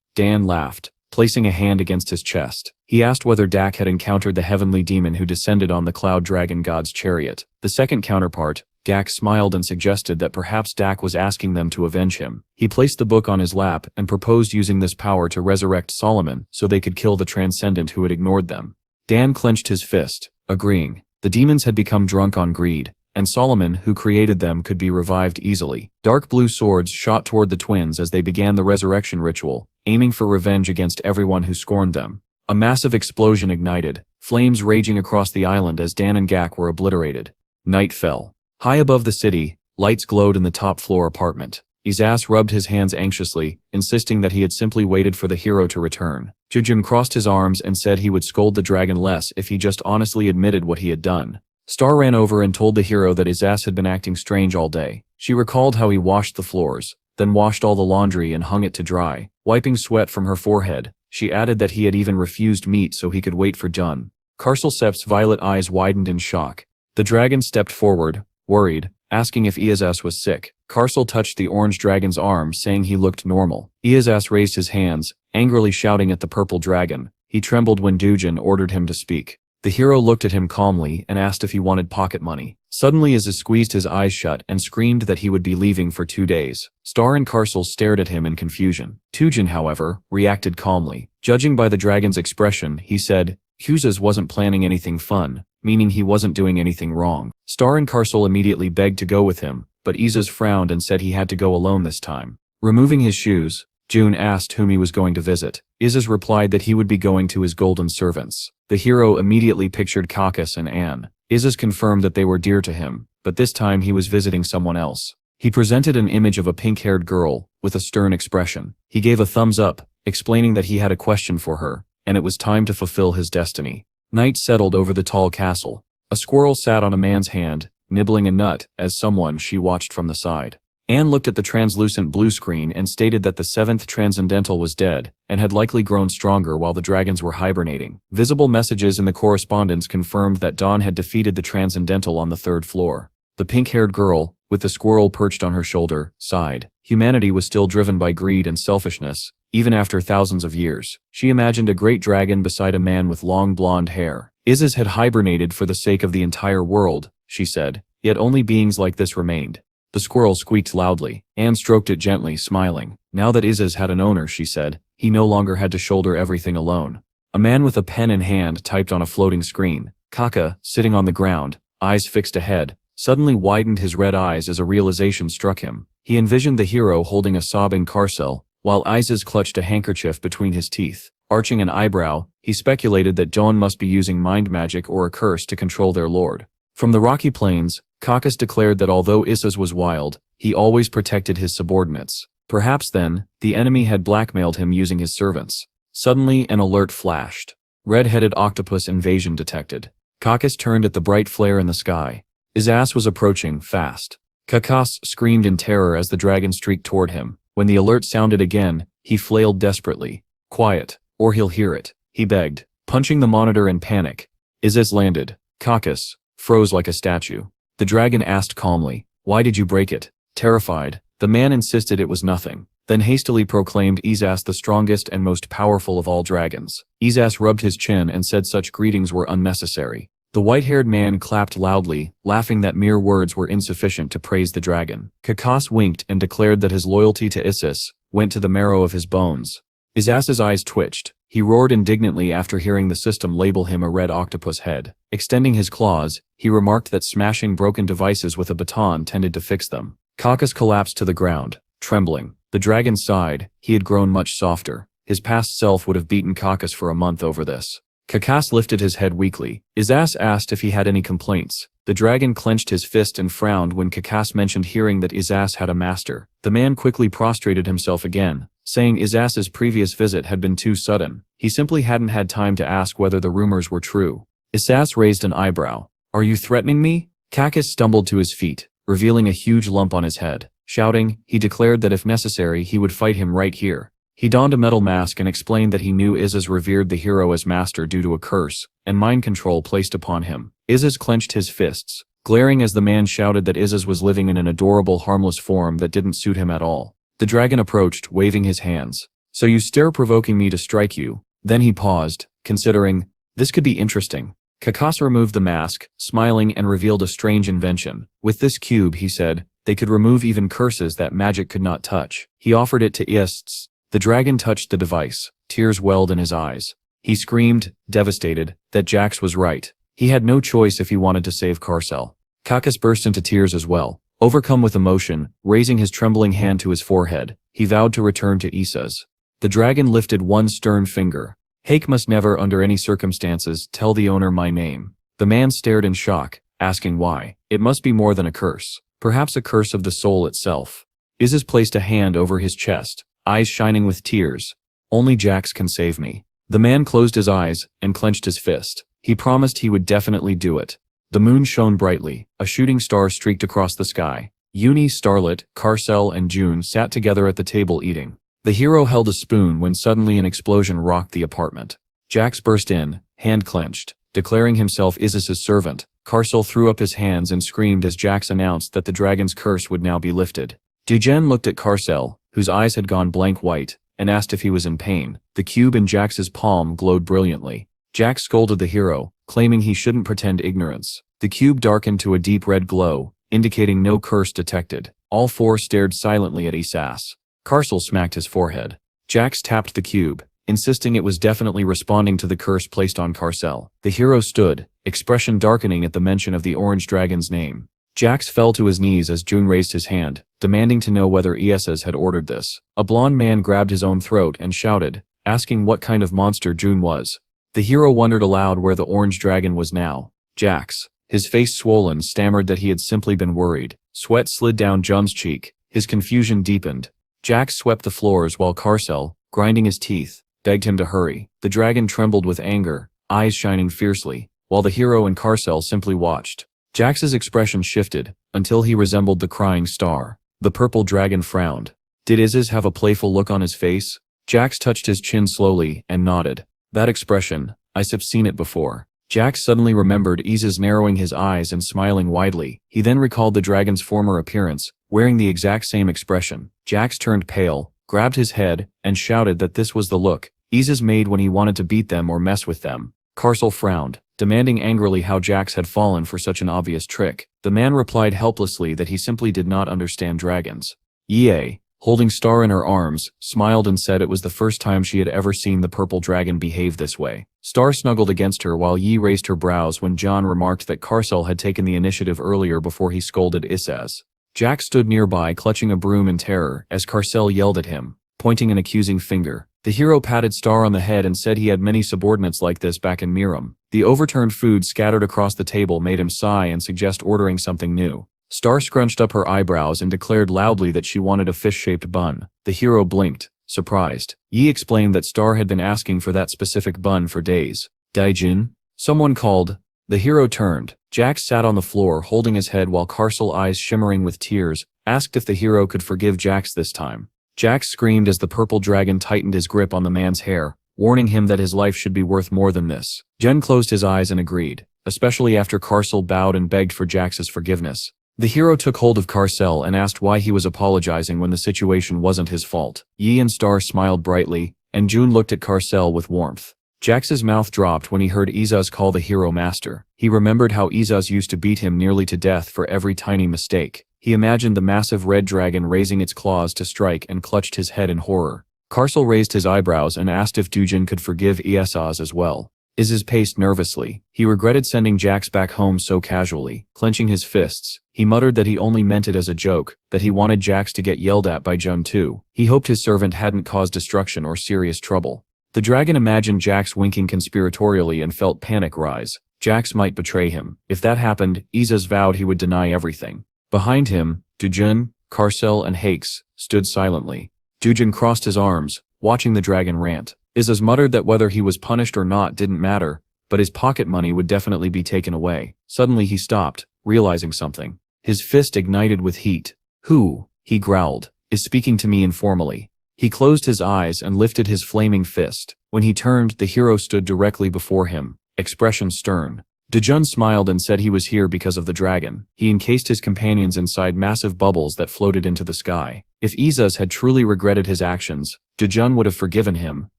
Dan, laughed, placing a hand against his chest. He asked whether Dak had encountered the heavenly demon who descended on the cloud dragon god's chariot. The second counterpart, Dak, smiled and suggested that perhaps Dak was asking them to avenge him. He placed the book on his lap and proposed using this power to resurrect Solomon so they could kill the transcendent who had ignored them. Dan clenched his fist, agreeing. The demons had become drunk on greed, and Solomon, who created them, could be revived easily. Dark blue swords shot toward the twins as they began the resurrection ritual, aiming for revenge against everyone who scorned them. A massive explosion ignited, flames raging across the island as Dan and Gak were obliterated. Night fell. High above the city, lights glowed in the top-floor apartment. Izas rubbed his hands anxiously, insisting that he had simply waited for the hero to return. Jujim crossed his arms and said he would scold the dragon less if he just honestly admitted what he had done. Star ran over and told the hero that Izas had been acting strange all day. She recalled how he washed the floors, then washed all the laundry and hung it to dry. Wiping sweat from her forehead, she added that he had even refused meat so he could wait for Jun. Karcil Sep's violet eyes widened in shock. The dragon stepped forward, worried, asking if Izas was sick. Karcil touched the orange dragon's arm, saying he looked normal. Izas raised his hands, angrily shouting at the purple dragon. He trembled when Dujin ordered him to speak. The hero looked at him calmly and asked if he wanted pocket money. Suddenly Izas squeezed his eyes shut and screamed that he would be leaving for 2 days. Star and Karcil stared at him in confusion. Tujin, however, reacted calmly. Judging by the dragon's expression, he said, Izas wasn't planning anything fun, meaning he wasn't doing anything wrong. Star and Karcil immediately begged to go with him, but Izas frowned and said he had to go alone this time. Removing his shoes, June asked whom he was going to visit. Izas replied that he would be going to his golden servants. The hero immediately pictured Kakas and Anne. Izas confirmed that they were dear to him, but this time he was visiting someone else. He presented an image of a pink-haired girl, with a stern expression. He gave a thumbs up, explaining that he had a question for her, and it was time to fulfill his destiny. Night settled over the tall castle. A squirrel sat on a man's hand, nibbling a nut, as someone she watched from the side. Anne looked at the translucent blue screen and stated that the 7th Transcendental was dead, and had likely grown stronger while the dragons were hibernating. Visible messages in the correspondence confirmed that Dawn had defeated the Transcendental on the 3rd floor. The pink-haired girl, with the squirrel perched on her shoulder, sighed. Humanity was still driven by greed and selfishness, even after thousands of years. She imagined a great dragon beside a man with long blonde hair. Izas had hibernated for the sake of the entire world, she said, yet only beings like this remained. The squirrel squeaked loudly. Anne stroked it gently, smiling. Now that Izas had an owner, she said, he no longer had to shoulder everything alone. A man with a pen in hand typed on a floating screen. Kaka, sitting on the ground, eyes fixed ahead, suddenly widened his red eyes as a realization struck him. He envisioned the hero holding a sobbing Karcil, while Izas clutched a handkerchief between his teeth. Arching an eyebrow, he speculated that Dawn must be using mind magic or a curse to control their lord. From the rocky plains, Kakas declared that although Izas was wild, he always protected his subordinates. Perhaps then, the enemy had blackmailed him using his servants. Suddenly, an alert flashed. Red-headed octopus invasion detected. Kakas turned at the bright flare in the sky. Izas was approaching, fast. Kakas screamed in terror as the dragon streaked toward him. When the alert sounded again, he flailed desperately. Quiet, or he'll hear it, he begged, punching the monitor in panic. Izas landed. Kakas froze like a statue. The dragon asked calmly, "Why did you break it?" Terrified, the man insisted it was nothing, then hastily proclaimed Izas the strongest and most powerful of all dragons. Izas rubbed his chin and said such greetings were unnecessary. The white-haired man clapped loudly, laughing that mere words were insufficient to praise the dragon. Kakas winked and declared that his loyalty to Izas went to the marrow of his bones. Izas's eyes twitched. He roared indignantly after hearing the system label him a red octopus head. Extending his claws, he remarked that smashing broken devices with a baton tended to fix them. Kakas collapsed to the ground, trembling. The dragon sighed. He had grown much softer. His past self would have beaten Kakas for a month over this. Kakas lifted his head weakly. Izas asked if he had any complaints. The dragon clenched his fist and frowned when Kakas mentioned hearing that Izas had a master. The man quickly prostrated himself again, saying Izas's previous visit had been too sudden. He simply hadn't had time to ask whether the rumors were true. Izas raised an eyebrow. "Are you threatening me?" Kakas stumbled to his feet, revealing a huge lump on his head. Shouting, he declared that if necessary he would fight him right here. He donned a metal mask and explained that he knew Izas revered the hero as master due to a curse and mind control placed upon him. Izas clenched his fists, glaring as the man shouted that Izas was living in an adorable harmless form that didn't suit him at all. The dragon approached, waving his hands. "So you stare provoking me to strike you." Then he paused, considering, this could be interesting. Kakas removed the mask, smiling, and revealed a strange invention. With this cube, he said, they could remove even curses that magic could not touch. He offered it to Ists. The dragon touched the device. Tears welled in his eyes. He screamed, devastated, that Jax was right. He had no choice if he wanted to save Carcel. Kakas burst into tears as well. Overcome with emotion, raising his trembling hand to his forehead, he vowed to return to Issa's. The dragon lifted one stern finger. "Hake must never under any circumstances tell the owner my name." The man stared in shock, asking why. It must be more than a curse. Perhaps a curse of the soul itself. Isis placed a hand over his chest, eyes shining with tears. "Only Jax can save me." The man closed his eyes and clenched his fist. He promised he would definitely do it. The moon shone brightly. A shooting star streaked across the sky. Uni, Starlet, Carcel, and June sat together at the table eating. The hero held a spoon when suddenly an explosion rocked the apartment. Jax burst in, hand clenched, declaring himself Isis's servant. Carcel threw up his hands and screamed as Jax announced that the dragon's curse would now be lifted. Dujen looked at Carcel, whose eyes had gone blank white, and asked if he was in pain. The cube in Jax's palm glowed brilliantly. Jax scolded the hero, claiming he shouldn't pretend ignorance. The cube darkened to a deep red glow, indicating no curse detected. All four stared silently at Isas. Carcel smacked his forehead. Jax tapped the cube, insisting it was definitely responding to the curse placed on Carcel. The hero stood, expression darkening at the mention of the orange dragon's name. Jax fell to his knees as June raised his hand, demanding to know whether Isis had ordered this. A blond man grabbed his own throat and shouted, asking what kind of monster June was. The hero wondered aloud where the orange dragon was now. Jax, his face swollen, stammered that he had simply been worried. Sweat slid down Jun's cheek. His confusion deepened. Jax swept the floors while Carcel, grinding his teeth, begged him to hurry. The dragon trembled with anger, eyes shining fiercely, while the hero and Carcel simply watched. Jax's expression shifted, until he resembled the crying star. The purple dragon frowned. Did Isis have a playful look on his face? Jax touched his chin slowly and nodded. That expression, I've seen it before. Jax suddenly remembered Isis narrowing his eyes and smiling widely. He then recalled the dragon's former appearance, wearing the exact same expression. Jax turned pale, grabbed his head, and shouted that this was the look Isis made when he wanted to beat them or mess with them. Carcel frowned, demanding angrily how Jax had fallen for such an obvious trick. The man replied helplessly that he simply did not understand dragons. Ye, holding Star in her arms, smiled and said it was the first time she had ever seen the purple dragon behave this way. Star snuggled against her while Yi raised her brows when John remarked that Carcel had taken the initiative earlier before he scolded Isaz. Jax stood nearby clutching a broom in terror as Carcel yelled at him, pointing an accusing finger. The hero patted Star on the head and said he had many subordinates like this back in Miram. The overturned food scattered across the table made him sigh and suggest ordering something new. Star scrunched up her eyebrows and declared loudly that she wanted a fish-shaped bun. The hero blinked, surprised. Yi explained that Star had been asking for that specific bun for days. Daijin? Someone called. The hero turned. Jax sat on the floor holding his head while Carcel, eyes shimmering with tears, asked if the hero could forgive Jax this time. Jax screamed as the purple dragon tightened his grip on the man's hair, warning him that his life should be worth more than this. Jen closed his eyes and agreed, especially after Carcel bowed and begged for Jax's forgiveness. The hero took hold of Carcel and asked why he was apologizing when the situation wasn't his fault. Yi and Star smiled brightly, and June looked at Carcel with warmth. Jax's mouth dropped when he heard Izaz call the hero master. He remembered how Izaz used to beat him nearly to death for every tiny mistake. He imagined the massive red dragon raising its claws to strike and clutched his head in horror. Karsel raised his eyebrows and asked if Dujin could forgive Iesaz as well. Izaz paced nervously. He regretted sending Jax back home so casually. Clenching his fists, he muttered that he only meant it as a joke, that he wanted Jax to get yelled at by Jun too. He hoped his servant hadn't caused destruction or serious trouble. The dragon imagined Jax winking conspiratorially and felt panic rise. Jax might betray him. If that happened, Izaz vowed he would deny everything. Behind him, Dujin, Karsel and Hakes stood silently. Dujin crossed his arms, watching the dragon rant. Izaz muttered that whether he was punished or not didn't matter, but his pocket money would definitely be taken away. Suddenly he stopped, realizing something. His fist ignited with heat. "Who," he growled, "is speaking to me informally?" He closed his eyes and lifted his flaming fist. When he turned, the hero stood directly before him, expression stern. Dujun smiled and said he was here because of the dragon. He encased his companions inside massive bubbles that floated into the sky. If Izaz had truly regretted his actions, Dujun would have forgiven him.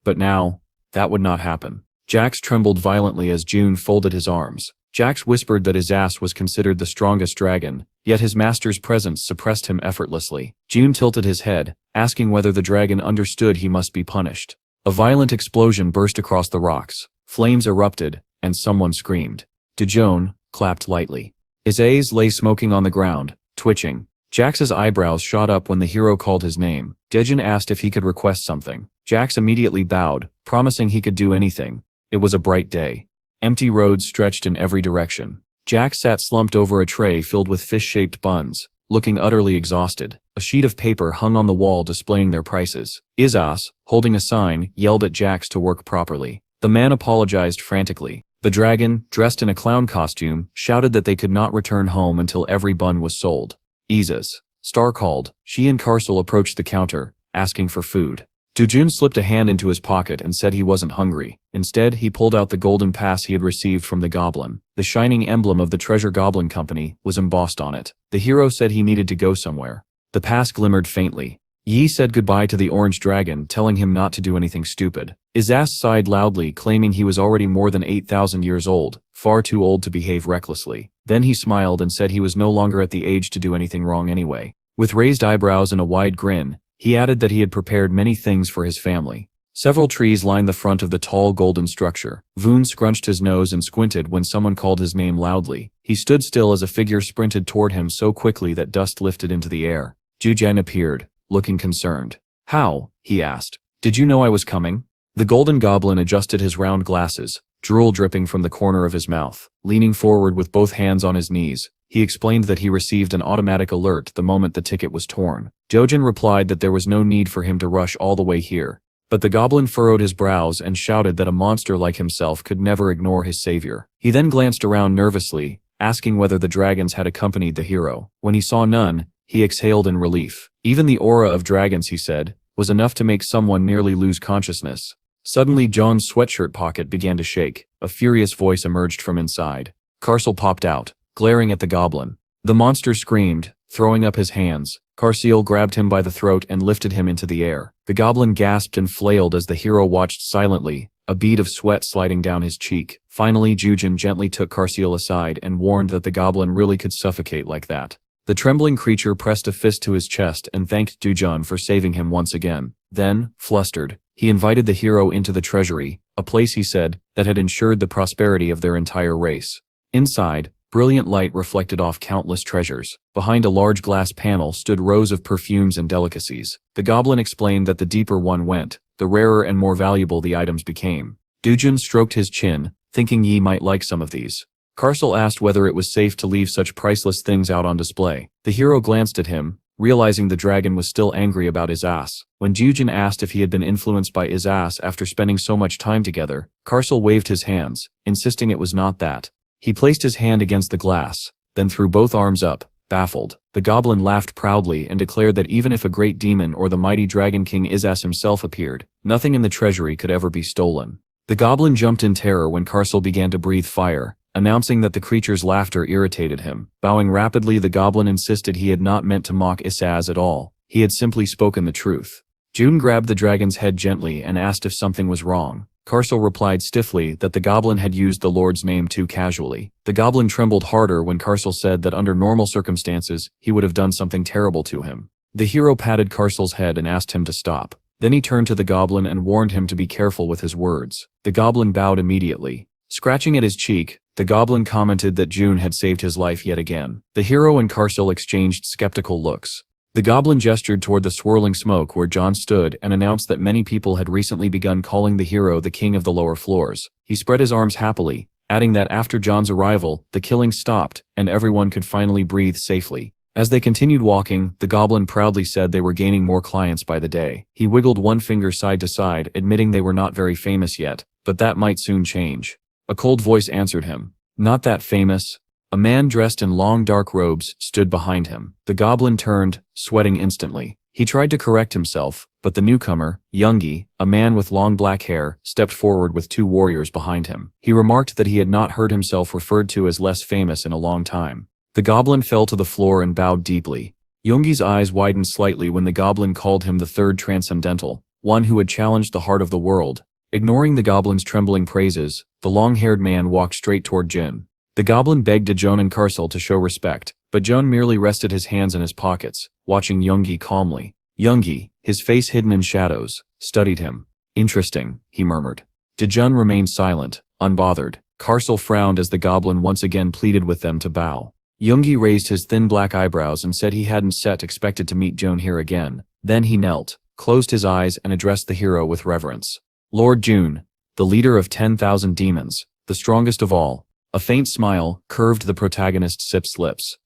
But now, that would not happen. Jax trembled violently as June folded his arms. Jax whispered that his ass was considered the strongest dragon, yet his master's presence suppressed him effortlessly. June tilted his head, asking whether the dragon understood he must be punished. A violent explosion burst across the rocks. Flames erupted, and someone screamed. Dujun clapped lightly. Izaz lay smoking on the ground, twitching. Jax's eyebrows shot up when the hero called his name. Dejin asked if he could request something. Jax immediately bowed, promising he could do anything. It was a bright day. Empty roads stretched in every direction. Jax sat slumped over a tray filled with fish-shaped buns, looking utterly exhausted. A sheet of paper hung on the wall displaying their prices. Izaz, holding a sign, yelled at Jax to work properly. The man apologized frantically. The dragon, dressed in a clown costume, shouted that they could not return home until every bun was sold. Izaz. Star called. She and Karsel approached the counter, asking for food. Dujun slipped a hand into his pocket and said he wasn't hungry. Instead, he pulled out the golden pass he had received from the goblin. The shining emblem of the Treasure Goblin Company was embossed on it. The hero said he needed to go somewhere. The pass glimmered faintly. Yi said goodbye to the orange dragon, telling him not to do anything stupid. Izaz sighed loudly, claiming he was already more than 8,000 years old, far too old to behave recklessly. Then he smiled and said he was no longer at the age to do anything wrong anyway. With raised eyebrows and a wide grin, he added that he had prepared many things for his family. Several trees lined the front of the tall golden structure. Voon scrunched his nose and squinted when someone called his name loudly. He stood still as a figure sprinted toward him so quickly that dust lifted into the air. Jujan appeared, looking concerned. "How?" he asked. "Did you know I was coming?" The golden goblin adjusted his round glasses, drool dripping from the corner of his mouth. Leaning forward with both hands on his knees, he explained that he received an automatic alert the moment the ticket was torn. Jojin replied that there was no need for him to rush all the way here. But the goblin furrowed his brows and shouted that a monster like himself could never ignore his savior. He then glanced around nervously, asking whether the dragons had accompanied the hero. When he saw none, he exhaled in relief. Even the aura of dragons, he said, was enough to make someone nearly lose consciousness. Suddenly John's sweatshirt pocket began to shake. A furious voice emerged from inside. Karsel popped out, glaring at the goblin. The monster screamed, throwing up his hands. Karsel grabbed him by the throat and lifted him into the air. The goblin gasped and flailed as the hero watched silently, a bead of sweat sliding down his cheek. Finally Jujin gently took Karsel aside and warned that the goblin really could suffocate like that. The trembling creature pressed a fist to his chest and thanked Dujun for saving him once again. Then, flustered, he invited the hero into the treasury, a place, he said, that had ensured the prosperity of their entire race. Inside, brilliant light reflected off countless treasures. Behind a large glass panel stood rows of perfumes and delicacies. The goblin explained that the deeper one went, the rarer and more valuable the items became. Dujun stroked his chin, thinking Yi might like some of these. Karsel asked whether it was safe to leave such priceless things out on display. The hero glanced at him, realizing the dragon was still angry about Izaz. When Jujin asked if he had been influenced by Izaz after spending so much time together, Karsel waved his hands, insisting it was not that. He placed his hand against the glass, then threw both arms up, baffled. The goblin laughed proudly and declared that even if a great demon or the mighty dragon king Izaz himself appeared, nothing in the treasury could ever be stolen. The goblin jumped in terror when Karsel began to breathe fire, announcing that the creature's laughter irritated him. Bowing rapidly, the goblin insisted he had not meant to mock Izaz at all. He had simply spoken the truth. June grabbed the dragon's head gently and asked if something was wrong. Karsel replied stiffly that the goblin had used the Lord's name too casually. The goblin trembled harder when Karsel said that under normal circumstances, he would have done something terrible to him. The hero patted Karsel's head and asked him to stop. Then he turned to the goblin and warned him to be careful with his words. The goblin bowed immediately. Scratching at his cheek, the goblin commented that June had saved his life yet again. The hero and Carcel exchanged skeptical looks. The goblin gestured toward the swirling smoke where John stood and announced that many people had recently begun calling the hero the king of the lower floors. He spread his arms happily, adding that after John's arrival, the killing stopped, and everyone could finally breathe safely. As they continued walking, the goblin proudly said they were gaining more clients by the day. He wiggled one finger side to side, admitting they were not very famous yet, but that might soon change. A cold voice answered him. Not that famous. A man dressed in long dark robes stood behind him. The goblin turned, sweating instantly. He tried to correct himself, but the newcomer, Youngie, a man with long black hair, stepped forward with two warriors behind him. He remarked that he had not heard himself referred to as less famous in a long time. The goblin fell to the floor and bowed deeply. Youngie's eyes widened slightly when the goblin called him the third transcendental, one who had challenged the heart of the world. Ignoring the goblin's trembling praises, the long-haired man walked straight toward Jin. The goblin begged Joan and Carcel to show respect, but Joan merely rested his hands in his pockets, watching Youngie calmly. Youngie, his face hidden in shadows, studied him. Interesting, he murmured. Jun remained silent, unbothered. Carcel frowned as the goblin once again pleaded with them to bow. Youngie raised his thin black eyebrows and said he hadn't expected to meet Joan here again. Then he knelt, closed his eyes and addressed the hero with reverence. Lord June, the leader of 10,000 demons, the strongest of all. A faint smile curved the protagonist's lips.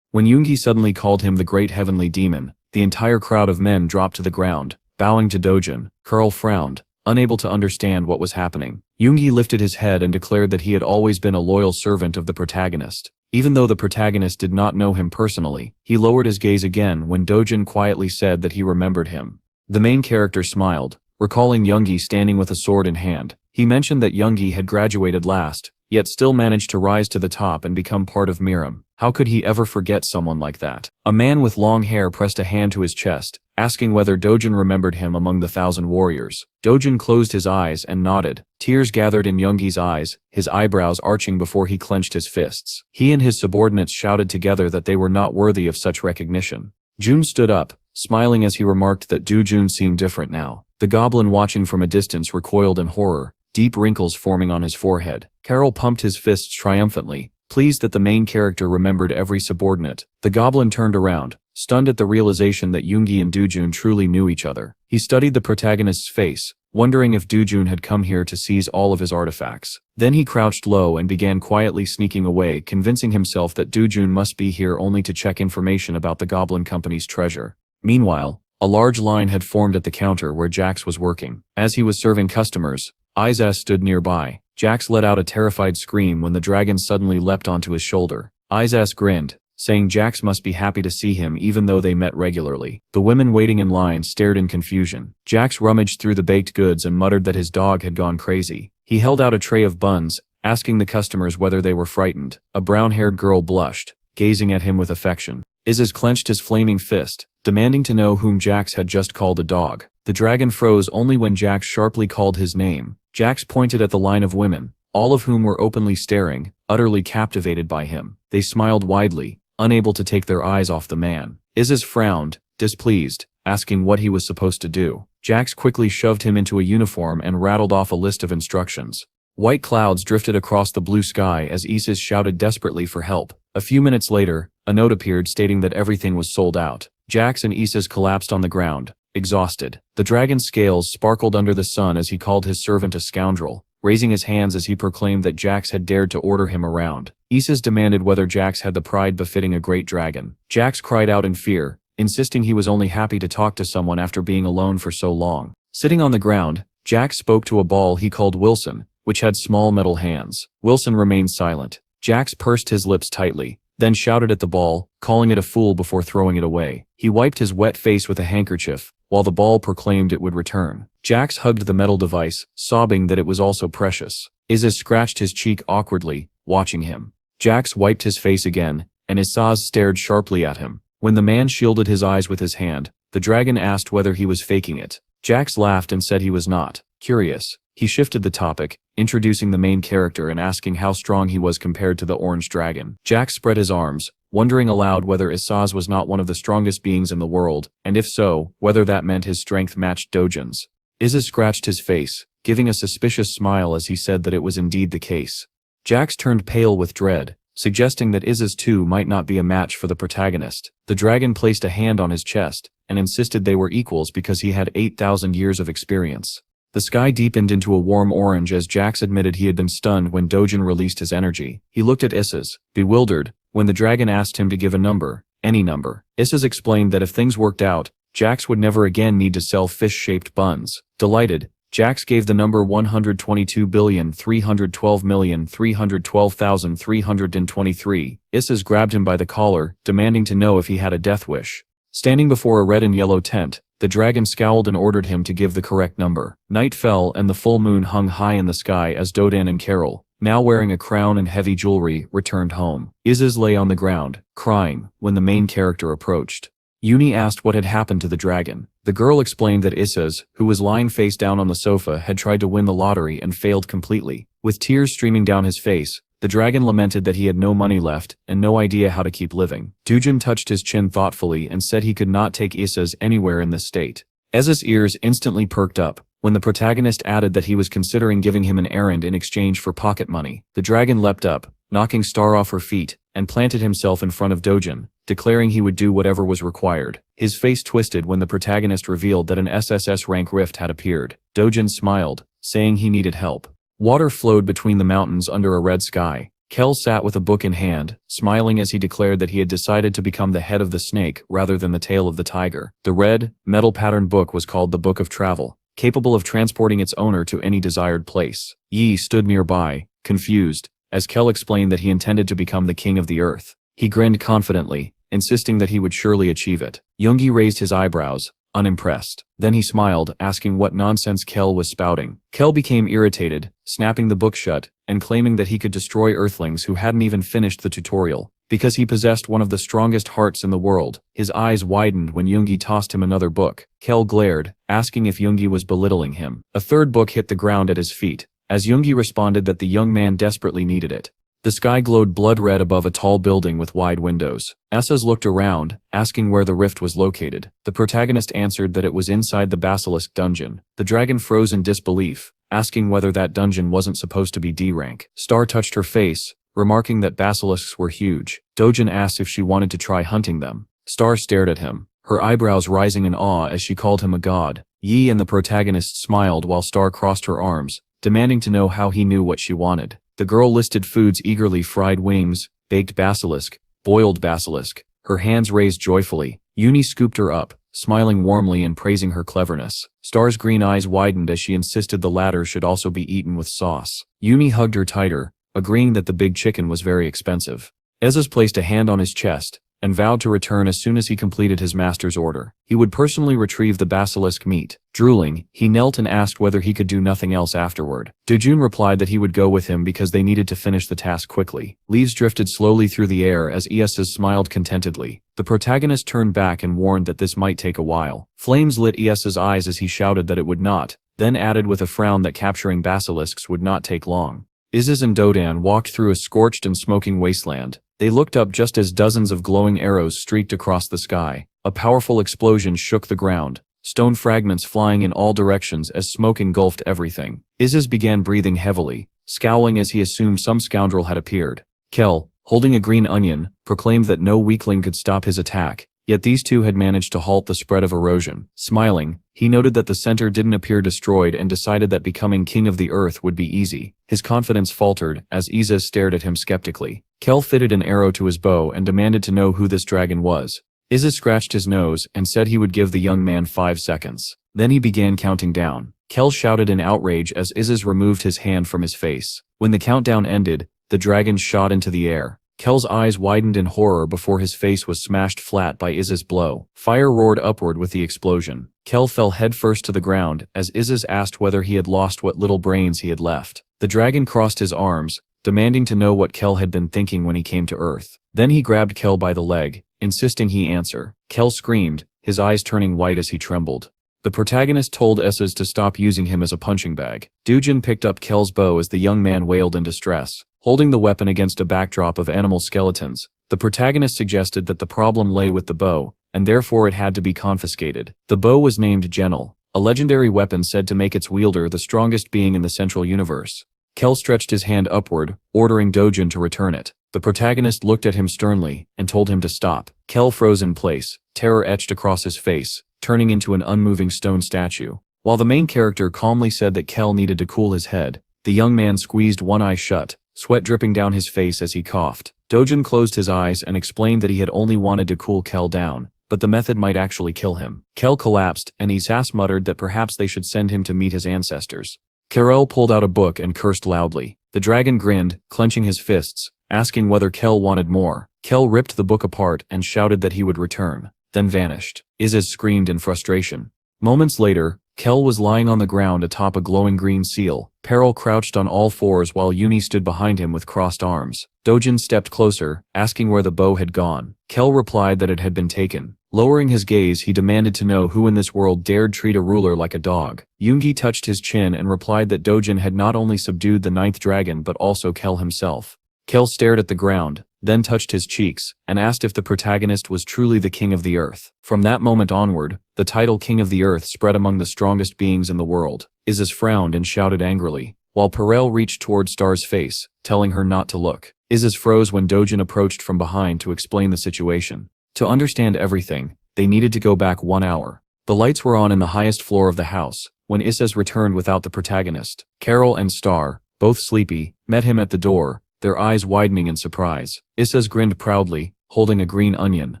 When Youngie suddenly called him the great heavenly demon, the entire crowd of men dropped to the ground, bowing to Dojin. Carl frowned, unable to understand what was happening. Youngie lifted his head and declared that he had always been a loyal servant of the protagonist. Even though the protagonist did not know him personally, he lowered his gaze again when Dojin quietly said that he remembered him. The main character smiled, recalling Youngie standing with a sword in hand. He mentioned that Youngie had graduated last, yet still managed to rise to the top and become part of Miram. How could he ever forget someone like that? A man with long hair pressed a hand to his chest, asking whether Dojin remembered him among the 1,000 warriors. Dojin closed his eyes and nodded. Tears gathered in Youngie's eyes, his eyebrows arching before he clenched his fists. He and his subordinates shouted together that they were not worthy of such recognition. June stood up, smiling as he remarked that Dojin seemed different now. The goblin watching from a distance recoiled in horror, deep wrinkles forming on his forehead. Carol pumped his fists triumphantly, pleased that the main character remembered every subordinate. The goblin turned around, stunned at the realization that Youngie and Dojin truly knew each other. He studied the protagonist's face, wondering if Dojin had come here to seize all of his artifacts. Then he crouched low and began quietly sneaking away, convincing himself that Dojin must be here only to check information about the Goblin Company's treasure. Meanwhile, a large line had formed at the counter where Jax was working. As he was serving customers, Isaac stood nearby. Jax let out a terrified scream when the dragon suddenly leapt onto his shoulder. Isaac grinned, saying Jax must be happy to see him even though they met regularly. The women waiting in line stared in confusion. Jax rummaged through the baked goods and muttered that his dog had gone crazy. He held out a tray of buns, asking the customers whether they were frightened. A brown-haired girl blushed, gazing at him with affection. Izaz clenched his flaming fist, demanding to know whom Jax had just called a dog. The dragon froze only when Jax sharply called his name. Jax pointed at the line of women, all of whom were openly staring, utterly captivated by him. They smiled widely, unable to take their eyes off the man. Izaz frowned, displeased, asking what he was supposed to do. Jax quickly shoved him into a uniform and rattled off a list of instructions. White clouds drifted across the blue sky as Izaz shouted desperately for help. A few minutes later, a note appeared stating that everything was sold out. Jax and Izaz collapsed on the ground, exhausted. The dragon's scales sparkled under the sun as he called his servant a scoundrel, raising his hands as he proclaimed that Jax had dared to order him around. Izaz demanded whether Jax had the pride befitting a great dragon. Jax cried out in fear, insisting he was only happy to talk to someone after being alone for so long. Sitting on the ground, Jax spoke to a ball he called Wilson, which had small metal hands. Wilson remained silent. Jax pursed his lips tightly, then shouted at the ball, calling it a fool before throwing it away. He wiped his wet face with a handkerchief, while the ball proclaimed it would return. Jax hugged the metal device, sobbing that it was also precious. Izaz scratched his cheek awkwardly, watching him. Jax wiped his face again, and Izaz stared sharply at him. When the man shielded his eyes with his hand, the dragon asked whether he was faking it. Jax laughed and said he was not. Curious, He shifted the topic, introducing the main character and asking how strong he was compared to the orange dragon. Jack spread his arms, wondering aloud whether Isaz was not one of the strongest beings in the world, and if so, whether that meant his strength matched Dojin's. Isaz scratched his face, giving a suspicious smile as he said that it was indeed the case. Jax turned pale with dread, suggesting that Isaz too might not be a match for the protagonist. The dragon placed a hand on his chest, and insisted they were equals because he had 8,000 years of experience. The sky deepened into a warm orange as Jax admitted he had been stunned when Dojin released his energy. He looked at Isaz, bewildered, when the dragon asked him to give a number, any number. Isaz explained that if things worked out, Jax would never again need to sell fish-shaped buns. Delighted, Jax gave the number 122,312,312,323. Isaz grabbed him by the collar, demanding to know if he had a death wish. Standing before a red and yellow tent, the dragon scowled and ordered him to give the correct number. Night fell and the full moon hung high in the sky as Dodan and Carol, now wearing a crown and heavy jewelry, returned home. Isaz lay on the ground, crying, when the main character approached. Uni asked what had happened to the dragon. The girl explained that Isaz, who was lying face down on the sofa, had tried to win the lottery and failed completely. With tears streaming down his face, the dragon lamented that he had no money left and no idea how to keep living. Dujin touched his chin thoughtfully and said he could not take Isaz anywhere in this state. Isaz's ears instantly perked up when the protagonist added that he was considering giving him an errand in exchange for pocket money. The dragon leapt up, knocking Star off her feet, and planted himself in front of Dojin, declaring he would do whatever was required. His face twisted when the protagonist revealed that an SSS rank rift had appeared. Dojin smiled, saying he needed help. Water flowed between the mountains under a red sky. Kel sat with a book in hand, smiling as he declared that he had decided to become the head of the snake rather than the tail of the tiger. The red, metal-patterned book was called the Book of Travel, capable of transporting its owner to any desired place. Yi stood nearby, confused, as Kel explained that he intended to become the king of the earth. He grinned confidently, insisting that he would surely achieve it. Yoongi raised his eyebrows, unimpressed. Then he smiled, asking what nonsense Kel was spouting. Kel became irritated, snapping the book shut, and claiming that he could destroy Earthlings who hadn't even finished the tutorial, because he possessed one of the strongest hearts in the world. His eyes widened when Yoongi tossed him another book. Kel glared, asking if Yoongi was belittling him. A third book hit the ground at his feet, as Yoongi responded that the young man desperately needed it. The sky glowed blood red above a tall building with wide windows. Isaz looked around, asking where the rift was located. The protagonist answered that it was inside the basilisk dungeon. The dragon froze in disbelief, asking whether that dungeon wasn't supposed to be D rank. Star touched her face, remarking that basilisks were huge. Dojin asked if she wanted to try hunting them. Star stared at him, her eyebrows rising in awe as she called him a god. Yi and the protagonist smiled while Star crossed her arms, demanding to know how he knew what she wanted. The girl listed foods eagerly: fried wings, baked basilisk, boiled basilisk. Her hands raised joyfully. Uni scooped her up, smiling warmly and praising her cleverness. Star's green eyes widened as she insisted the latter should also be eaten with sauce. Uni hugged her tighter, agreeing that the big chicken was very expensive. Isaz placed a hand on his chest, and vowed to return as soon as he completed his master's order. He would personally retrieve the basilisk meat. Drooling, he knelt and asked whether he could do nothing else afterward. Dojun replied that he would go with him because they needed to finish the task quickly. Leaves drifted slowly through the air as Isaz smiled contentedly. The protagonist turned back and warned that this might take a while. Flames lit Isaz's eyes as he shouted that it would not, then added with a frown that capturing basilisks would not take long. Isaz and Dodan walked through a scorched and smoking wasteland. They looked up just as dozens of glowing arrows streaked across the sky. A powerful explosion shook the ground, stone fragments flying in all directions as smoke engulfed everything. Isaz began breathing heavily, scowling as he assumed some scoundrel had appeared. Kel, holding a green onion, proclaimed that no weakling could stop his attack, yet these two had managed to halt the spread of erosion. Smiling, he noted that the center didn't appear destroyed and decided that becoming king of the earth would be easy. His confidence faltered as Isaz stared at him skeptically. Kel fitted an arrow to his bow and demanded to know who this dragon was. Isaz scratched his nose and said he would give the young man 5 seconds. Then he began counting down. Kel shouted in outrage as Isaz removed his hand from his face. When the countdown ended, the dragon shot into the air. Kel's eyes widened in horror before his face was smashed flat by Isaz's blow. Fire roared upward with the explosion. Kel fell headfirst to the ground as Isaz asked whether he had lost what little brains he had left. The dragon crossed his arms, demanding to know what Kel had been thinking when he came to Earth. Then he grabbed Kel by the leg, insisting he answer. Kel screamed, his eyes turning white as he trembled. The protagonist told Esses to stop using him as a punching bag. Dojin picked up Kel's bow as the young man wailed in distress. Holding the weapon against a backdrop of animal skeletons, the protagonist suggested that the problem lay with the bow, and therefore it had to be confiscated. The bow was named Genel, a legendary weapon said to make its wielder the strongest being in the central universe. Kel stretched his hand upward, ordering Dojin to return it. The protagonist looked at him sternly and told him to stop. Kel froze in place, terror etched across his face, turning into an unmoving stone statue. While the main character calmly said that Kel needed to cool his head, the young man squeezed one eye shut, sweat dripping down his face as he coughed. Dojin closed his eyes and explained that he had only wanted to cool Kel down, but the method might actually kill him. Kel collapsed, and Isas muttered that perhaps they should send him to meet his ancestors. Karel pulled out a book and cursed loudly. The dragon grinned, clenching his fists, asking whether Kel wanted more. Kel ripped the book apart and shouted that he would return, then vanished. Isis screamed in frustration. Moments later, Kel was lying on the ground atop a glowing green seal. Peril crouched on all fours while Uni stood behind him with crossed arms. Dojin stepped closer, asking where the bow had gone. Kel replied that it had been taken. Lowering his gaze, he demanded to know who in this world dared treat a ruler like a dog. Yoongi touched his chin and replied that Dojin had not only subdued the ninth dragon but also Kel himself. Kel stared at the ground, then touched his cheeks, and asked if the protagonist was truly the king of the earth. From that moment onward, the title King of the Earth spread among the strongest beings in the world. Isis frowned and shouted angrily, while Perel reached toward Star's face, telling her not to look. Isis froze when Dojin approached from behind to explain the situation. To understand everything, they needed to go back 1 hour. The lights were on in the highest floor of the house, when Isis returned without the protagonist. Carol and Star, both sleepy, met him at the door, their eyes widening in surprise. Isis grinned proudly, holding a green onion.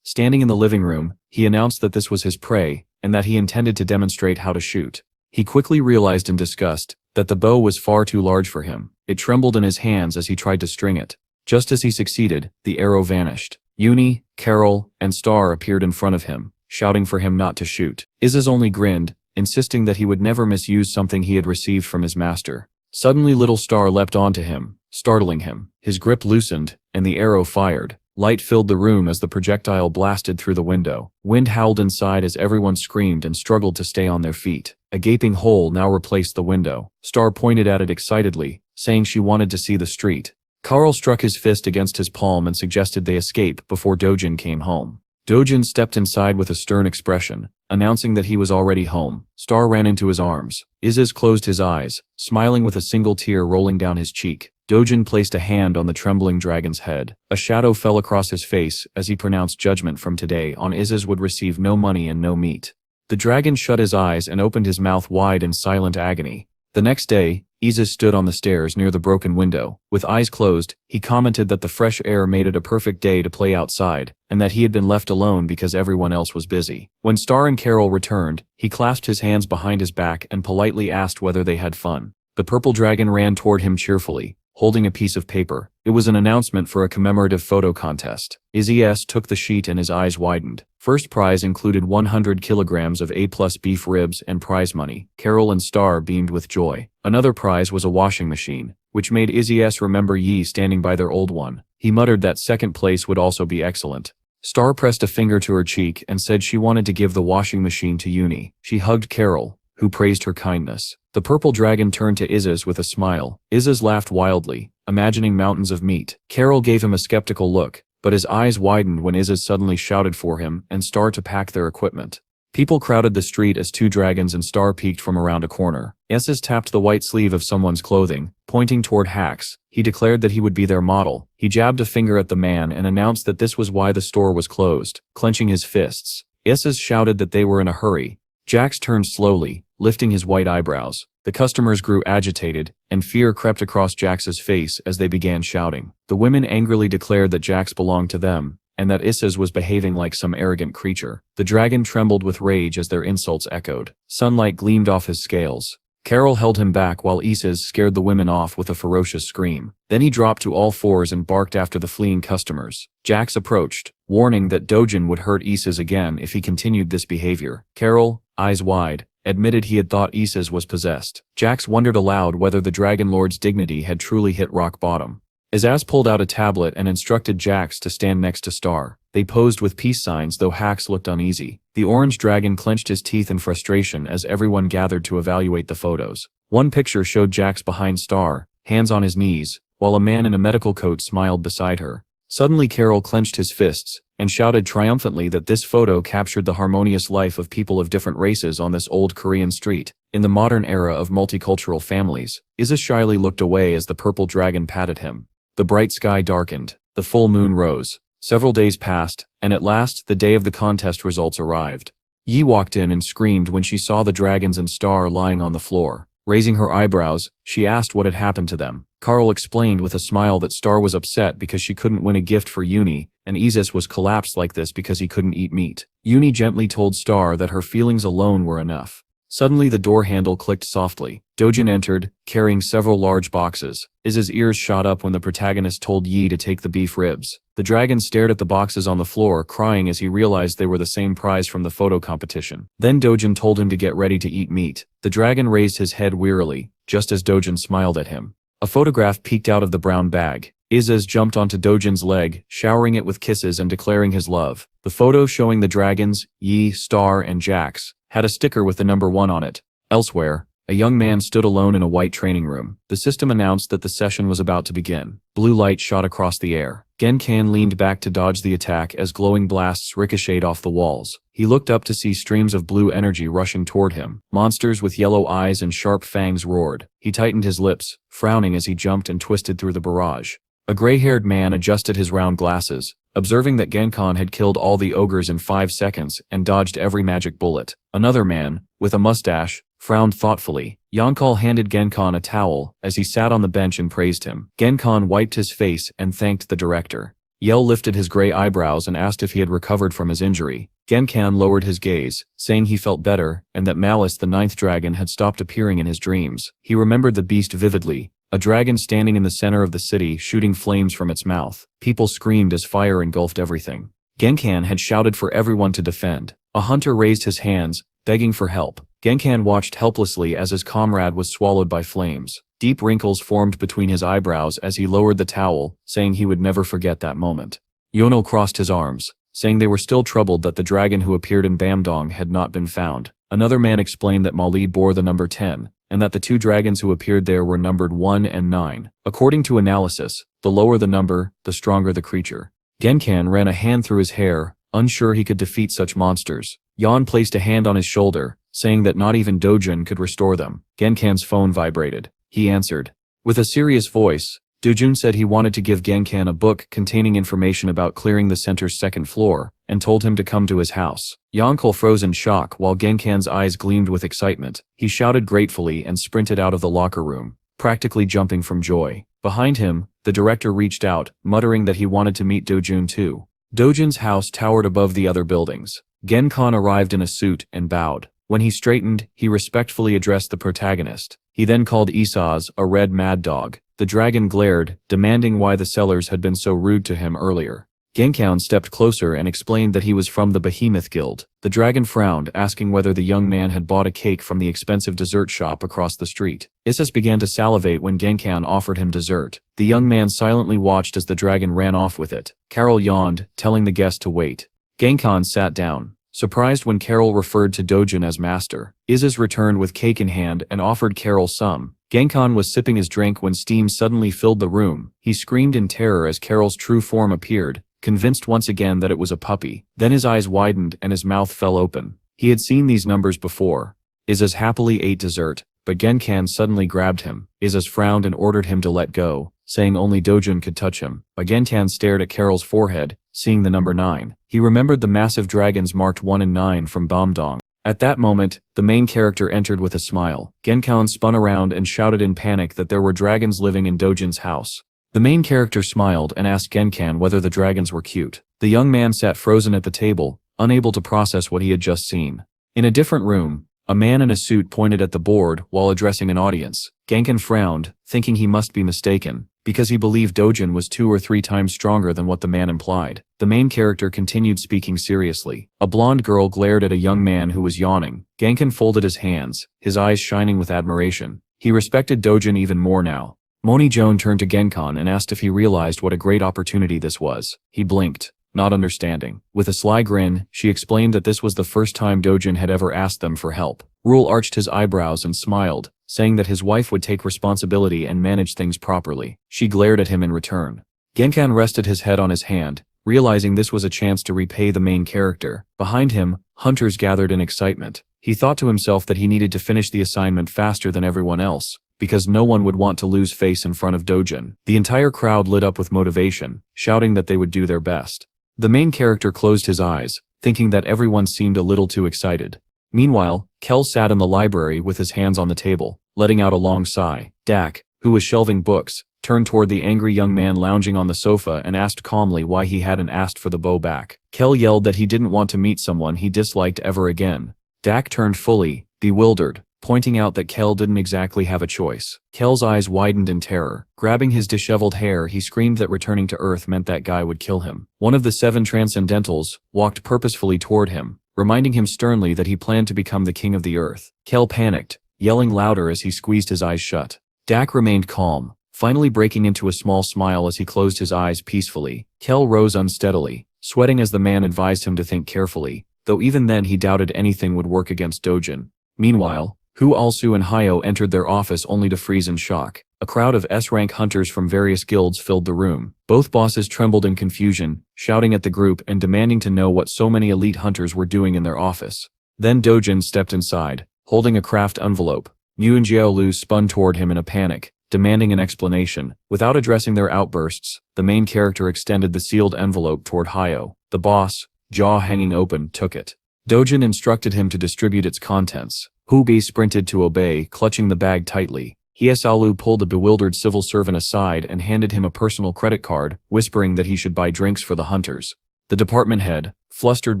Standing in the living room, he announced that this was his prey, and that he intended to demonstrate how to shoot. He quickly realized in disgust that the bow was far too large for him. It trembled in his hands as he tried to string it. Just as he succeeded, the arrow vanished. Uni, Carol, and Star appeared in front of him, shouting for him not to shoot. Isis only grinned, insisting that he would never misuse something he had received from his master. Suddenly little Star leapt onto him, startling him. His grip loosened, and the arrow fired. Light filled the room as the projectile blasted through the window. Wind howled inside as everyone screamed and struggled to stay on their feet. A gaping hole now replaced the window. Star pointed at it excitedly, saying she wanted to see the street. Carl struck his fist against his palm and suggested they escape before Dojin came home. Dojin stepped inside with a stern expression, announcing that he was already home. Star ran into his arms. Isis closed his eyes, smiling with a single tear rolling down his cheek. Dojin placed a hand on the trembling dragon's head. A shadow fell across his face as he pronounced judgment from today on. Isis would receive no money and no meat. The dragon shut his eyes and opened his mouth wide in silent agony. The next day, Isis stood on the stairs near the broken window. With eyes closed, he commented that the fresh air made it a perfect day to play outside, and that he had been left alone because everyone else was busy. When Star and Carol returned, he clasped his hands behind his back and politely asked whether they had fun. The purple dragon ran toward him cheerfully, holding a piece of paper. It was an announcement for a commemorative photo contest. Isis took the sheet and his eyes widened. First prize included 100 kilograms of A+ beef ribs and prize money. Carol and Star beamed with joy. Another prize was a washing machine, which made Isis remember Yi standing by their old one. He muttered that second place would also be excellent. Star pressed a finger to her cheek and said she wanted to give the washing machine to Uni. She hugged Carol, who praised her kindness. The purple dragon turned to Isis with a smile. Isis laughed wildly, imagining mountains of meat. Carol gave him a skeptical look, but his eyes widened when Isis suddenly shouted for him and Star to pack their equipment. People crowded the street as two dragons and Star peeked from around a corner. Isis tapped the white sleeve of someone's clothing, pointing toward Hax. He declared that he would be their model. He jabbed a finger at the man and announced that this was why the store was closed, clenching his fists. Isis shouted that they were in a hurry. Jax turned slowly, lifting his white eyebrows. The customers grew agitated, and fear crept across Jax's face as they began shouting. The women angrily declared that Jax belonged to them, and that Isis was behaving like some arrogant creature. The dragon trembled with rage as their insults echoed. Sunlight gleamed off his scales. Carol held him back while Isis scared the women off with a ferocious scream. Then he dropped to all fours and barked after the fleeing customers. Jax approached, warning that Dojin would hurt Isis again if he continued this behavior. Carol, eyes wide, admitted he had thought Isis was possessed. Jax wondered aloud whether the Dragon Lord's dignity had truly hit rock bottom. Izaz pulled out a tablet and instructed Jax to stand next to Star. They posed with peace signs, though Hax looked uneasy. The orange dragon clenched his teeth in frustration as everyone gathered to evaluate the photos. One picture showed Jax behind Star, hands on his knees, while a man in a medical coat smiled beside her. Suddenly Carol clenched his fists and shouted triumphantly that this photo captured the harmonious life of people of different races on this old Korean street. In the modern era of multicultural families, Izaz shyly looked away as the purple dragon patted him. The bright sky darkened. The full moon rose. Several days passed, and at last the day of the contest results arrived. Yi walked in and screamed when she saw the dragons and Star lying on the floor. Raising her eyebrows, she asked what had happened to them. Carl explained with a smile that Star was upset because she couldn't win a gift for Uni, and Izaz was collapsed like this because he couldn't eat meat. Uni gently told Star that her feelings alone were enough. Suddenly the door handle clicked softly. Dojin entered, carrying several large boxes. Izaz's ears shot up when the protagonist told Yi to take the beef ribs. The dragon stared at the boxes on the floor, crying as he realized they were the same prize from the photo competition. Then Dojin told him to get ready to eat meat. The dragon raised his head wearily, just as Dojin smiled at him. A photograph peeked out of the brown bag. Izaz jumped onto Dojin's leg, showering it with kisses and declaring his love. The photo showing the dragons, Yi, Star, and Jax, had a sticker with the number 1 on it. Elsewhere, a young man stood alone in a white training room. The system announced that the session was about to begin. Blue light shot across the air. Genkan leaned back to dodge the attack as glowing blasts ricocheted off the walls. He looked up to see streams of blue energy rushing toward him. Monsters with yellow eyes and sharp fangs roared. He tightened his lips, frowning as he jumped and twisted through the barrage. A gray-haired man adjusted his round glasses, observing that Genkan had killed all the ogres in 5 seconds and dodged every magic bullet. Another man, with a mustache, frowned thoughtfully. Yonkal handed Genkan a towel as he sat on the bench and praised him. Genkan wiped his face and thanked the director. Yell lifted his gray eyebrows and asked if he had recovered from his injury. Genkan lowered his gaze, saying he felt better and that Malice the 9th dragon had stopped appearing in his dreams. He remembered the beast vividly. A dragon standing in the center of the city shooting flames from its mouth. People screamed as fire engulfed everything. Genkan had shouted for everyone to defend. A hunter raised his hands, begging for help. Genkan watched helplessly as his comrade was swallowed by flames. Deep wrinkles formed between his eyebrows as he lowered the towel, saying he would never forget that moment. Yono crossed his arms, saying they were still troubled that the dragon who appeared in Bamdong had not been found. Another man explained that Mali bore the number 10. And that the 2 dragons who appeared there were numbered 1 and 9. According to analysis, the lower the number, the stronger the creature. Genkan ran a hand through his hair, unsure he could defeat such monsters. Yan placed a hand on his shoulder, saying that not even Dojin could restore them. Genkan's phone vibrated. He answered. With a serious voice, Dojun said he wanted to give Genkan a book containing information about clearing the center's 2nd floor, and told him to come to his house. Yonkol froze in shock while Genkan's eyes gleamed with excitement. He shouted gratefully and sprinted out of the locker room, practically jumping from joy. Behind him, the director reached out, muttering that he wanted to meet Dojun too. Dojun's house towered above the other buildings. Genkan arrived in a suit and bowed. When he straightened, he respectfully addressed the protagonist. He then called Isaz a red mad dog. The dragon glared, demanding why the sellers had been so rude to him earlier. Genkan stepped closer and explained that he was from the Behemoth Guild. The dragon frowned, asking whether the young man had bought a cake from the expensive dessert shop across the street. Isaz began to salivate when Genkan offered him dessert. The young man silently watched as the dragon ran off with it. Carol yawned, telling the guest to wait. Genkan sat down, surprised when Carol referred to Dojin as master. Isaz returned with cake in hand and offered Carol some. Genkan was sipping his drink when steam suddenly filled the room. He screamed in terror as Carol's true form appeared, convinced once again that it was a puppy. Then his eyes widened and his mouth fell open. He had seen these numbers before. Isaz happily ate dessert, but Genkan suddenly grabbed him. Isaz frowned and ordered him to let go, saying only Dojin could touch him. Genkan stared at Carol's forehead, seeing the number 9. He remembered the massive dragons marked 1 and 9 from Bamdong. At that moment, the main character entered with a smile. Genkan spun around and shouted in panic that there were dragons living in Dojin's house. The main character smiled and asked Genkan whether the dragons were cute. The young man sat frozen at the table, unable to process what he had just seen. In a different room, a man in a suit pointed at the board while addressing an audience. Genkan frowned, thinking he must be mistaken, because he believed Dojin was 2 or 3 times stronger than what the man implied. The main character continued speaking seriously. A blonde girl glared at a young man who was yawning. Genkan folded his hands, his eyes shining with admiration. He respected Dojin even more now. Moni-Joan turned to Genkan and asked if he realized what a great opportunity this was. He blinked, not understanding. With a sly grin, she explained that this was the first time Dojin had ever asked them for help. Rule arched his eyebrows and smiled, saying that his wife would take responsibility and manage things properly. She glared at him in return. Genkan rested his head on his hand, realizing this was a chance to repay the main character. Behind him, hunters gathered in excitement. He thought to himself that he needed to finish the assignment faster than everyone else, because no one would want to lose face in front of Dojin. The entire crowd lit up with motivation, shouting that they would do their best. The main character closed his eyes, thinking that everyone seemed a little too excited. Meanwhile, Kel sat in the library with his hands on the table, letting out a long sigh. Dak, who was shelving books, turned toward the angry young man lounging on the sofa and asked calmly why he hadn't asked for the bow back. Kel yelled that he didn't want to meet someone he disliked ever again. Dak turned fully bewildered, pointing out that Kel didn't exactly have a choice. Kel's eyes widened in terror. Grabbing his disheveled hair, he screamed that returning to Earth meant that guy would kill him. One of the 7 Transcendentals walked purposefully toward him, reminding him sternly that he planned to become the king of the Earth. Kel panicked, yelling louder as he squeezed his eyes shut. Dak remained calm, finally breaking into a small smile as he closed his eyes peacefully. Kel rose unsteadily, sweating as the man advised him to think carefully, though even then he doubted anything would work against Dojin. Meanwhile, Hu Alsu and Hyo entered their office only to freeze in shock. A crowd of S-rank hunters from various guilds filled the room. Both bosses trembled in confusion, shouting at the group and demanding to know what so many elite hunters were doing in their office. Then Dojin stepped inside, holding a craft envelope. Yu and Jiaolu spun toward him in a panic, demanding an explanation. Without addressing their outbursts, the main character extended the sealed envelope toward Hyo. The boss, jaw hanging open, took it. Dojin instructed him to distribute its contents. Hubi sprinted to obey, clutching the bag tightly. Hyesalu pulled the bewildered civil servant aside and handed him a personal credit card, whispering that he should buy drinks for the hunters. The department head, flustered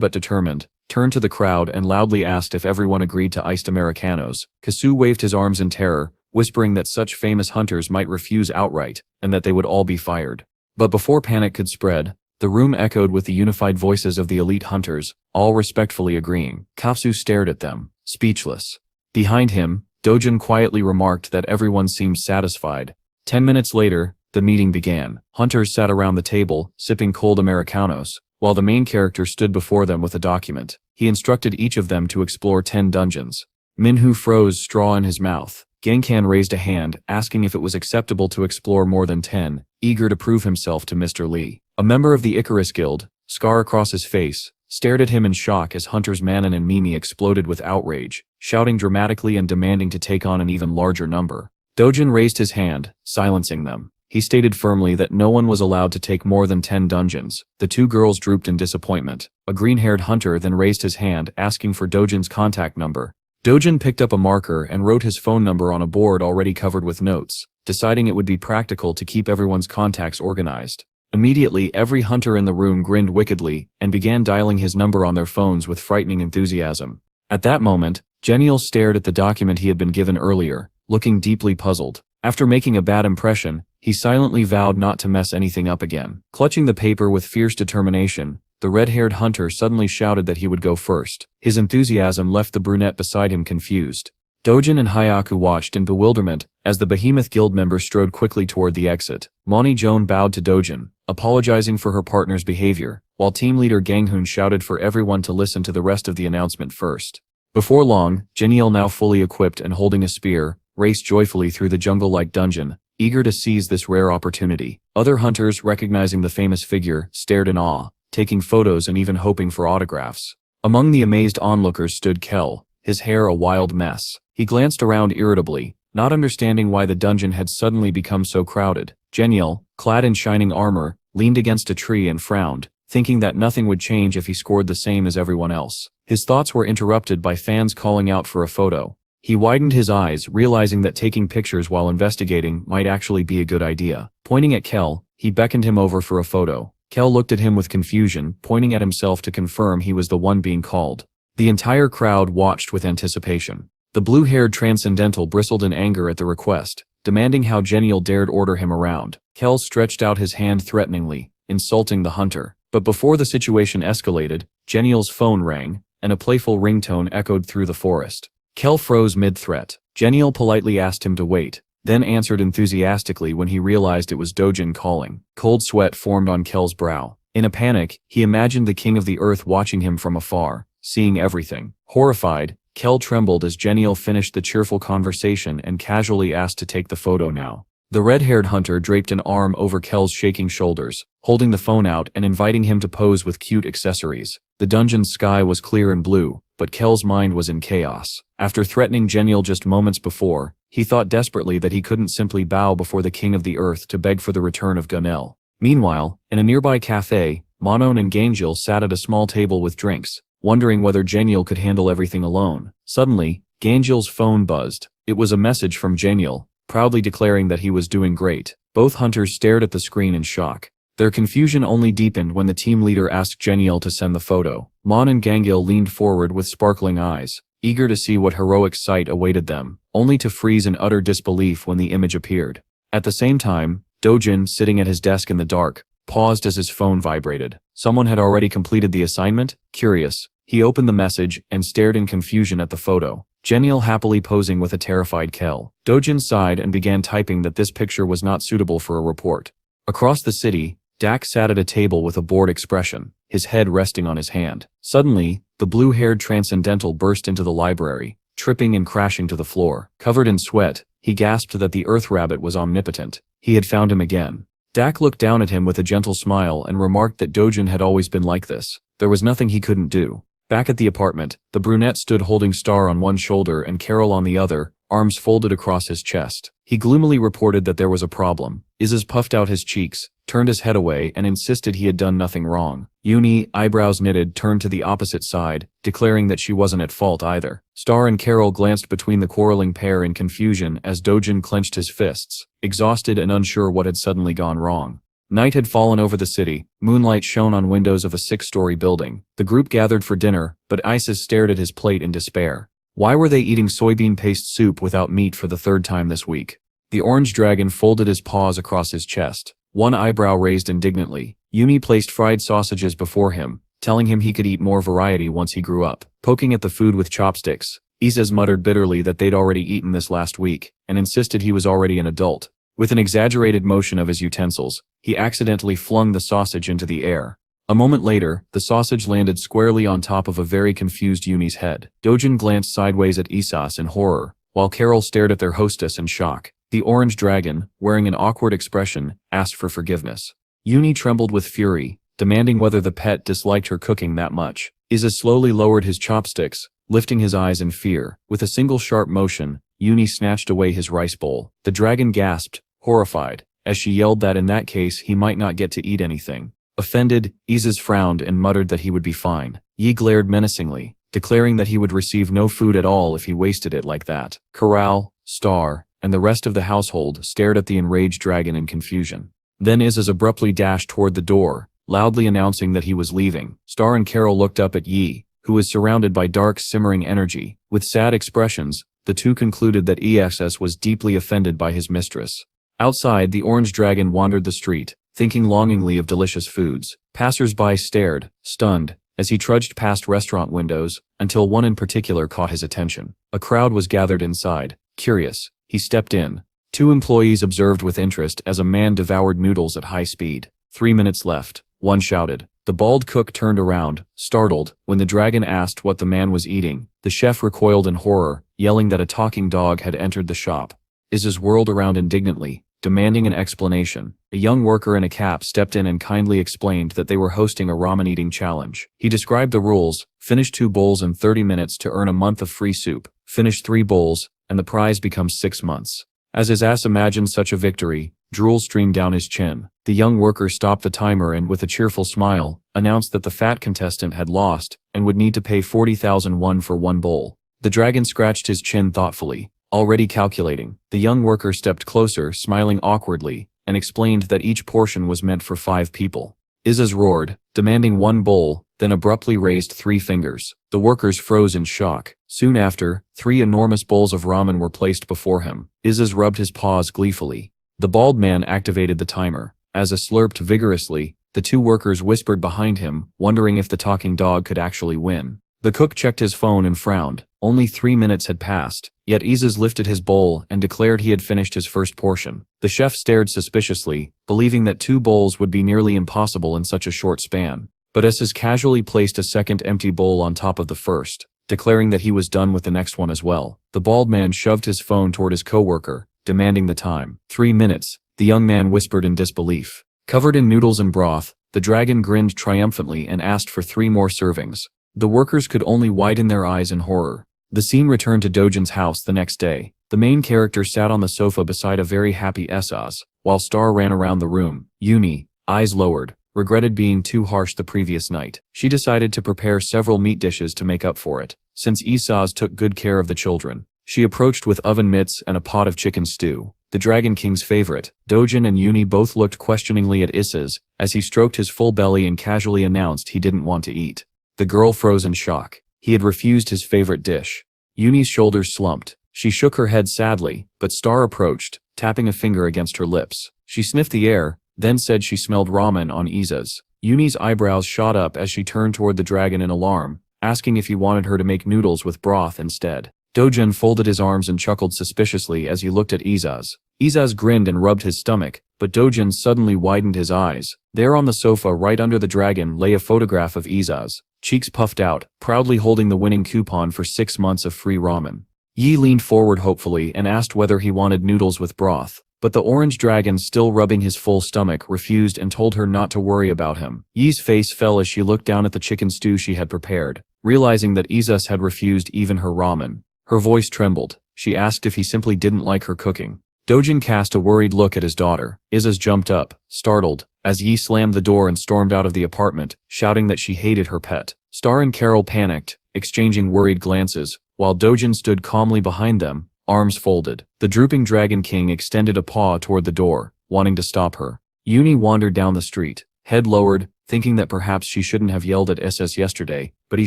but determined, turned to the crowd and loudly asked if everyone agreed to iced Americanos. Kasu waved his arms in terror, whispering that such famous hunters might refuse outright, and that they would all be fired. But before panic could spread, the room echoed with the unified voices of the elite hunters, all respectfully agreeing. Kasu stared at them, speechless. Behind him, Dojin quietly remarked that everyone seemed satisfied. 10 minutes later, the meeting began. Hunters sat around the table, sipping cold Americanos, while the main character stood before them with a document. He instructed each of them to explore 10 dungeons. Minhu froze, straw in his mouth. Genkan raised a hand, asking if it was acceptable to explore more than 10, eager to prove himself to Mr. Lee. A member of the Icarus Guild, scar across his face, stared at him in shock as hunters Manon and Mimi exploded with outrage, shouting dramatically and demanding to take on an even larger number. Dojin raised his hand, silencing them. He stated firmly that no one was allowed to take more than 10 dungeons. The 2 girls drooped in disappointment. A green-haired hunter then raised his hand, asking for Dojin's contact number. Dojin picked up a marker and wrote his phone number on a board already covered with notes, deciding it would be practical to keep everyone's contacts organized. Immediately, every hunter in the room grinned wickedly and began dialing his number on their phones with frightening enthusiasm. At that moment, Genial stared at the document he had been given earlier, looking deeply puzzled. After making a bad impression, he silently vowed not to mess anything up again. Clutching the paper with fierce determination, the red-haired hunter suddenly shouted that he would go first. His enthusiasm left the brunette beside him confused. Dojin and Hyaku watched in bewilderment as the Behemoth Guild member strode quickly toward the exit. Moni-Joan bowed to Dojin, apologizing for her partner's behavior, while team leader Ganghun shouted for everyone to listen to the rest of the announcement first. Before long, Geniel, now fully equipped and holding a spear, raced joyfully through the jungle-like dungeon, eager to seize this rare opportunity. Other hunters, recognizing the famous figure, stared in awe, taking photos and even hoping for autographs. Among the amazed onlookers stood Kel, his hair a wild mess. He glanced around irritably, not understanding why the dungeon had suddenly become so crowded. Geniel, clad in shining armor, leaned against a tree and frowned, thinking that nothing would change if he scored the same as everyone else. His thoughts were interrupted by fans calling out for a photo. He widened his eyes, realizing that taking pictures while investigating might actually be a good idea. Pointing at Kel, he beckoned him over for a photo. Kel looked at him with confusion, pointing at himself to confirm he was the one being called. The entire crowd watched with anticipation. The blue-haired transcendental bristled in anger at the request, demanding how Genial dared order him around. Kel stretched out his hand threateningly, insulting the hunter. But before the situation escalated, Genial's phone rang, and a playful ringtone echoed through the forest. Kel froze mid-threat. Genial politely asked him to wait, then answered enthusiastically when he realized it was Dojin calling. Cold sweat formed on Kel's brow. In a panic, he imagined the king of the earth watching him from afar, seeing everything. Horrified, Kel trembled as Geniel finished the cheerful conversation and casually asked to take the photo now. The red-haired hunter draped an arm over Kel's shaking shoulders, holding the phone out and inviting him to pose with cute accessories. The dungeon's sky was clear and blue, but Kel's mind was in chaos. After threatening Geniel just moments before, he thought desperately that he couldn't simply bow before the king of the earth to beg for the return of Gunel. Meanwhile, in a nearby cafe, Manon and Gangil sat at a small table with drinks, wondering whether Geniel could handle everything alone. Suddenly, Gangil's phone buzzed. It was a message from Geniel, proudly declaring that he was doing great. Both hunters stared at the screen in shock. Their confusion only deepened when the team leader asked Geniel to send the photo. Mon and Gangil leaned forward with sparkling eyes, eager to see what heroic sight awaited them, only to freeze in utter disbelief when the image appeared. At the same time, Dojin, sitting at his desk in the dark, paused as his phone vibrated. Someone had already completed the assignment? Curious, he opened the message and stared in confusion at the photo. Geniel happily posing with a terrified Kel. Dojin sighed and began typing that this picture was not suitable for a report. Across the city, Dak sat at a table with a bored expression, his head resting on his hand. Suddenly, the blue-haired Transcendental burst into the library, tripping and crashing to the floor. Covered in sweat, he gasped that the Earth Rabbit was omnipotent. He had found him again. Dak looked down at him with a gentle smile and remarked that Dojin had always been like this. There was nothing he couldn't do. Back at the apartment, the brunette stood holding Star on one shoulder and Carol on the other, arms folded across his chest. He gloomily reported that there was a problem. Izaz puffed out his cheeks, turned his head away and insisted he had done nothing wrong. Uni, eyebrows knitted, turned to the opposite side, declaring that she wasn't at fault either. Star and Carol glanced between the quarreling pair in confusion as Dojin clenched his fists, exhausted and unsure what had suddenly gone wrong. Night had fallen over the city, moonlight shone on windows of a 6-story building. The group gathered for dinner, but Isis stared at his plate in despair. Why were they eating soybean paste soup without meat for the third time this week? The orange dragon folded his paws across his chest, one eyebrow raised indignantly. Uni placed fried sausages before him, telling him he could eat more variety once he grew up. Poking at the food with chopsticks, Izaz muttered bitterly that they'd already eaten this last week, and insisted he was already an adult. With an exaggerated motion of his utensils, he accidentally flung the sausage into the air. A moment later, the sausage landed squarely on top of a very confused Uni's head. Dojin glanced sideways at Isas in horror, while Carol stared at their hostess in shock. The orange dragon, wearing an awkward expression, asked for forgiveness. Uni trembled with fury, demanding whether the pet disliked her cooking that much. Izaz slowly lowered his chopsticks, lifting his eyes in fear. With a single sharp motion, Uni snatched away his rice bowl. The dragon gasped, horrified, as she yelled that in that case he might not get to eat anything. Offended, Izaz frowned and muttered that he would be fine. Yi glared menacingly, declaring that he would receive no food at all if he wasted it like that. Corral, Star, and the rest of the household stared at the enraged dragon in confusion. Then Izaz abruptly dashed toward the door, loudly announcing that he was leaving. Star and Carol looked up at Yi, who was surrounded by dark, simmering energy. With sad expressions, the two concluded that ESS was deeply offended by his mistress. Outside, the orange dragon wandered the street, thinking longingly of delicious foods. Passers-by stared, stunned, as he trudged past restaurant windows, until one in particular caught his attention. A crowd was gathered inside. Curious, he stepped in. 2 employees observed with interest as a man devoured noodles at high speed. 3 minutes left, one shouted. The bald cook turned around, startled, when the dragon asked what the man was eating. The chef recoiled in horror, yelling that a talking dog had entered the shop. Izaz whirled around indignantly, demanding an explanation. A young worker in a cap stepped in and kindly explained that they were hosting a ramen-eating challenge. He described the rules: finish 2 bowls in 30 minutes to earn a month of free soup, finish 3 bowls, and the prize becomes 6 months. As his ass imagined such a victory, drool streamed down his chin. The young worker stopped the timer and, with a cheerful smile, announced that the fat contestant had lost and would need to pay 40,000 won for 1 bowl. The dragon scratched his chin thoughtfully, already calculating. The young worker stepped closer, smiling awkwardly, and explained that each portion was meant for 5 people. Izaz roared, demanding 1 bowl, then abruptly raised 3 fingers. The workers froze in shock. Soon after, 3 enormous bowls of ramen were placed before him. Izaz rubbed his paws gleefully. The bald man activated the timer. As slurped vigorously, the 2 workers whispered behind him, wondering if the talking dog could actually win. The cook checked his phone and frowned. Only 3 minutes had passed, Yet Isis lifted his bowl and declared he had finished his first portion. The chef stared suspiciously, believing that 2 bowls would be nearly impossible in such a short span. But Isis casually placed a second empty bowl on top of the first, declaring that he was done with the next one as well. The bald man shoved his phone toward his coworker, demanding the time. 3 minutes, the young man whispered in disbelief. Covered in noodles and broth, the dragon grinned triumphantly and asked for 3 more servings. The workers could only widen their eyes in horror. The scene returned to Dojin's house the next day. The main character sat on the sofa beside a very happy Esaz, while Star ran around the room. Yuni, eyes lowered, regretted being too harsh the previous night. She decided to prepare several meat dishes to make up for it, since Esaz took good care of the children. She approached with oven mitts and a pot of chicken stew, the Dragon King's favorite. Dojin and Yuni both looked questioningly at Esaz, as he stroked his full belly and casually announced he didn't want to eat. The girl froze in shock. He had refused his favorite dish. Yuni's shoulders slumped. She shook her head sadly, but Star approached, tapping a finger against her lips. She sniffed the air, then said she smelled ramen on Esaz. Yuni's eyebrows shot up as she turned toward the dragon in alarm, asking if he wanted her to make noodles with broth instead. Dojin folded his arms and chuckled suspiciously as he looked at Esaz. Esaz grinned and rubbed his stomach, but Dojin suddenly widened his eyes. There on the sofa right under the dragon lay a photograph of Esaz, cheeks puffed out, proudly holding the winning coupon for 6 months of free ramen. Yi leaned forward hopefully and asked whether he wanted noodles with broth, but the orange dragon, still rubbing his full stomach, refused and told her not to worry about him. Yi's face fell as she looked down at the chicken stew she had prepared, realizing that Esaz had refused even her ramen. Her voice trembled. She asked if he simply didn't like her cooking. Dojin cast a worried look at his daughter. Esaz jumped up, startled, as Yi slammed the door and stormed out of the apartment, shouting that she hated her pet. Star and Carol panicked, exchanging worried glances, while Dojin stood calmly behind them, arms folded. The drooping Dragon King extended a paw toward the door, wanting to stop her. Yuni wandered down the street, head lowered, thinking that perhaps she shouldn't have yelled at SS yesterday, but he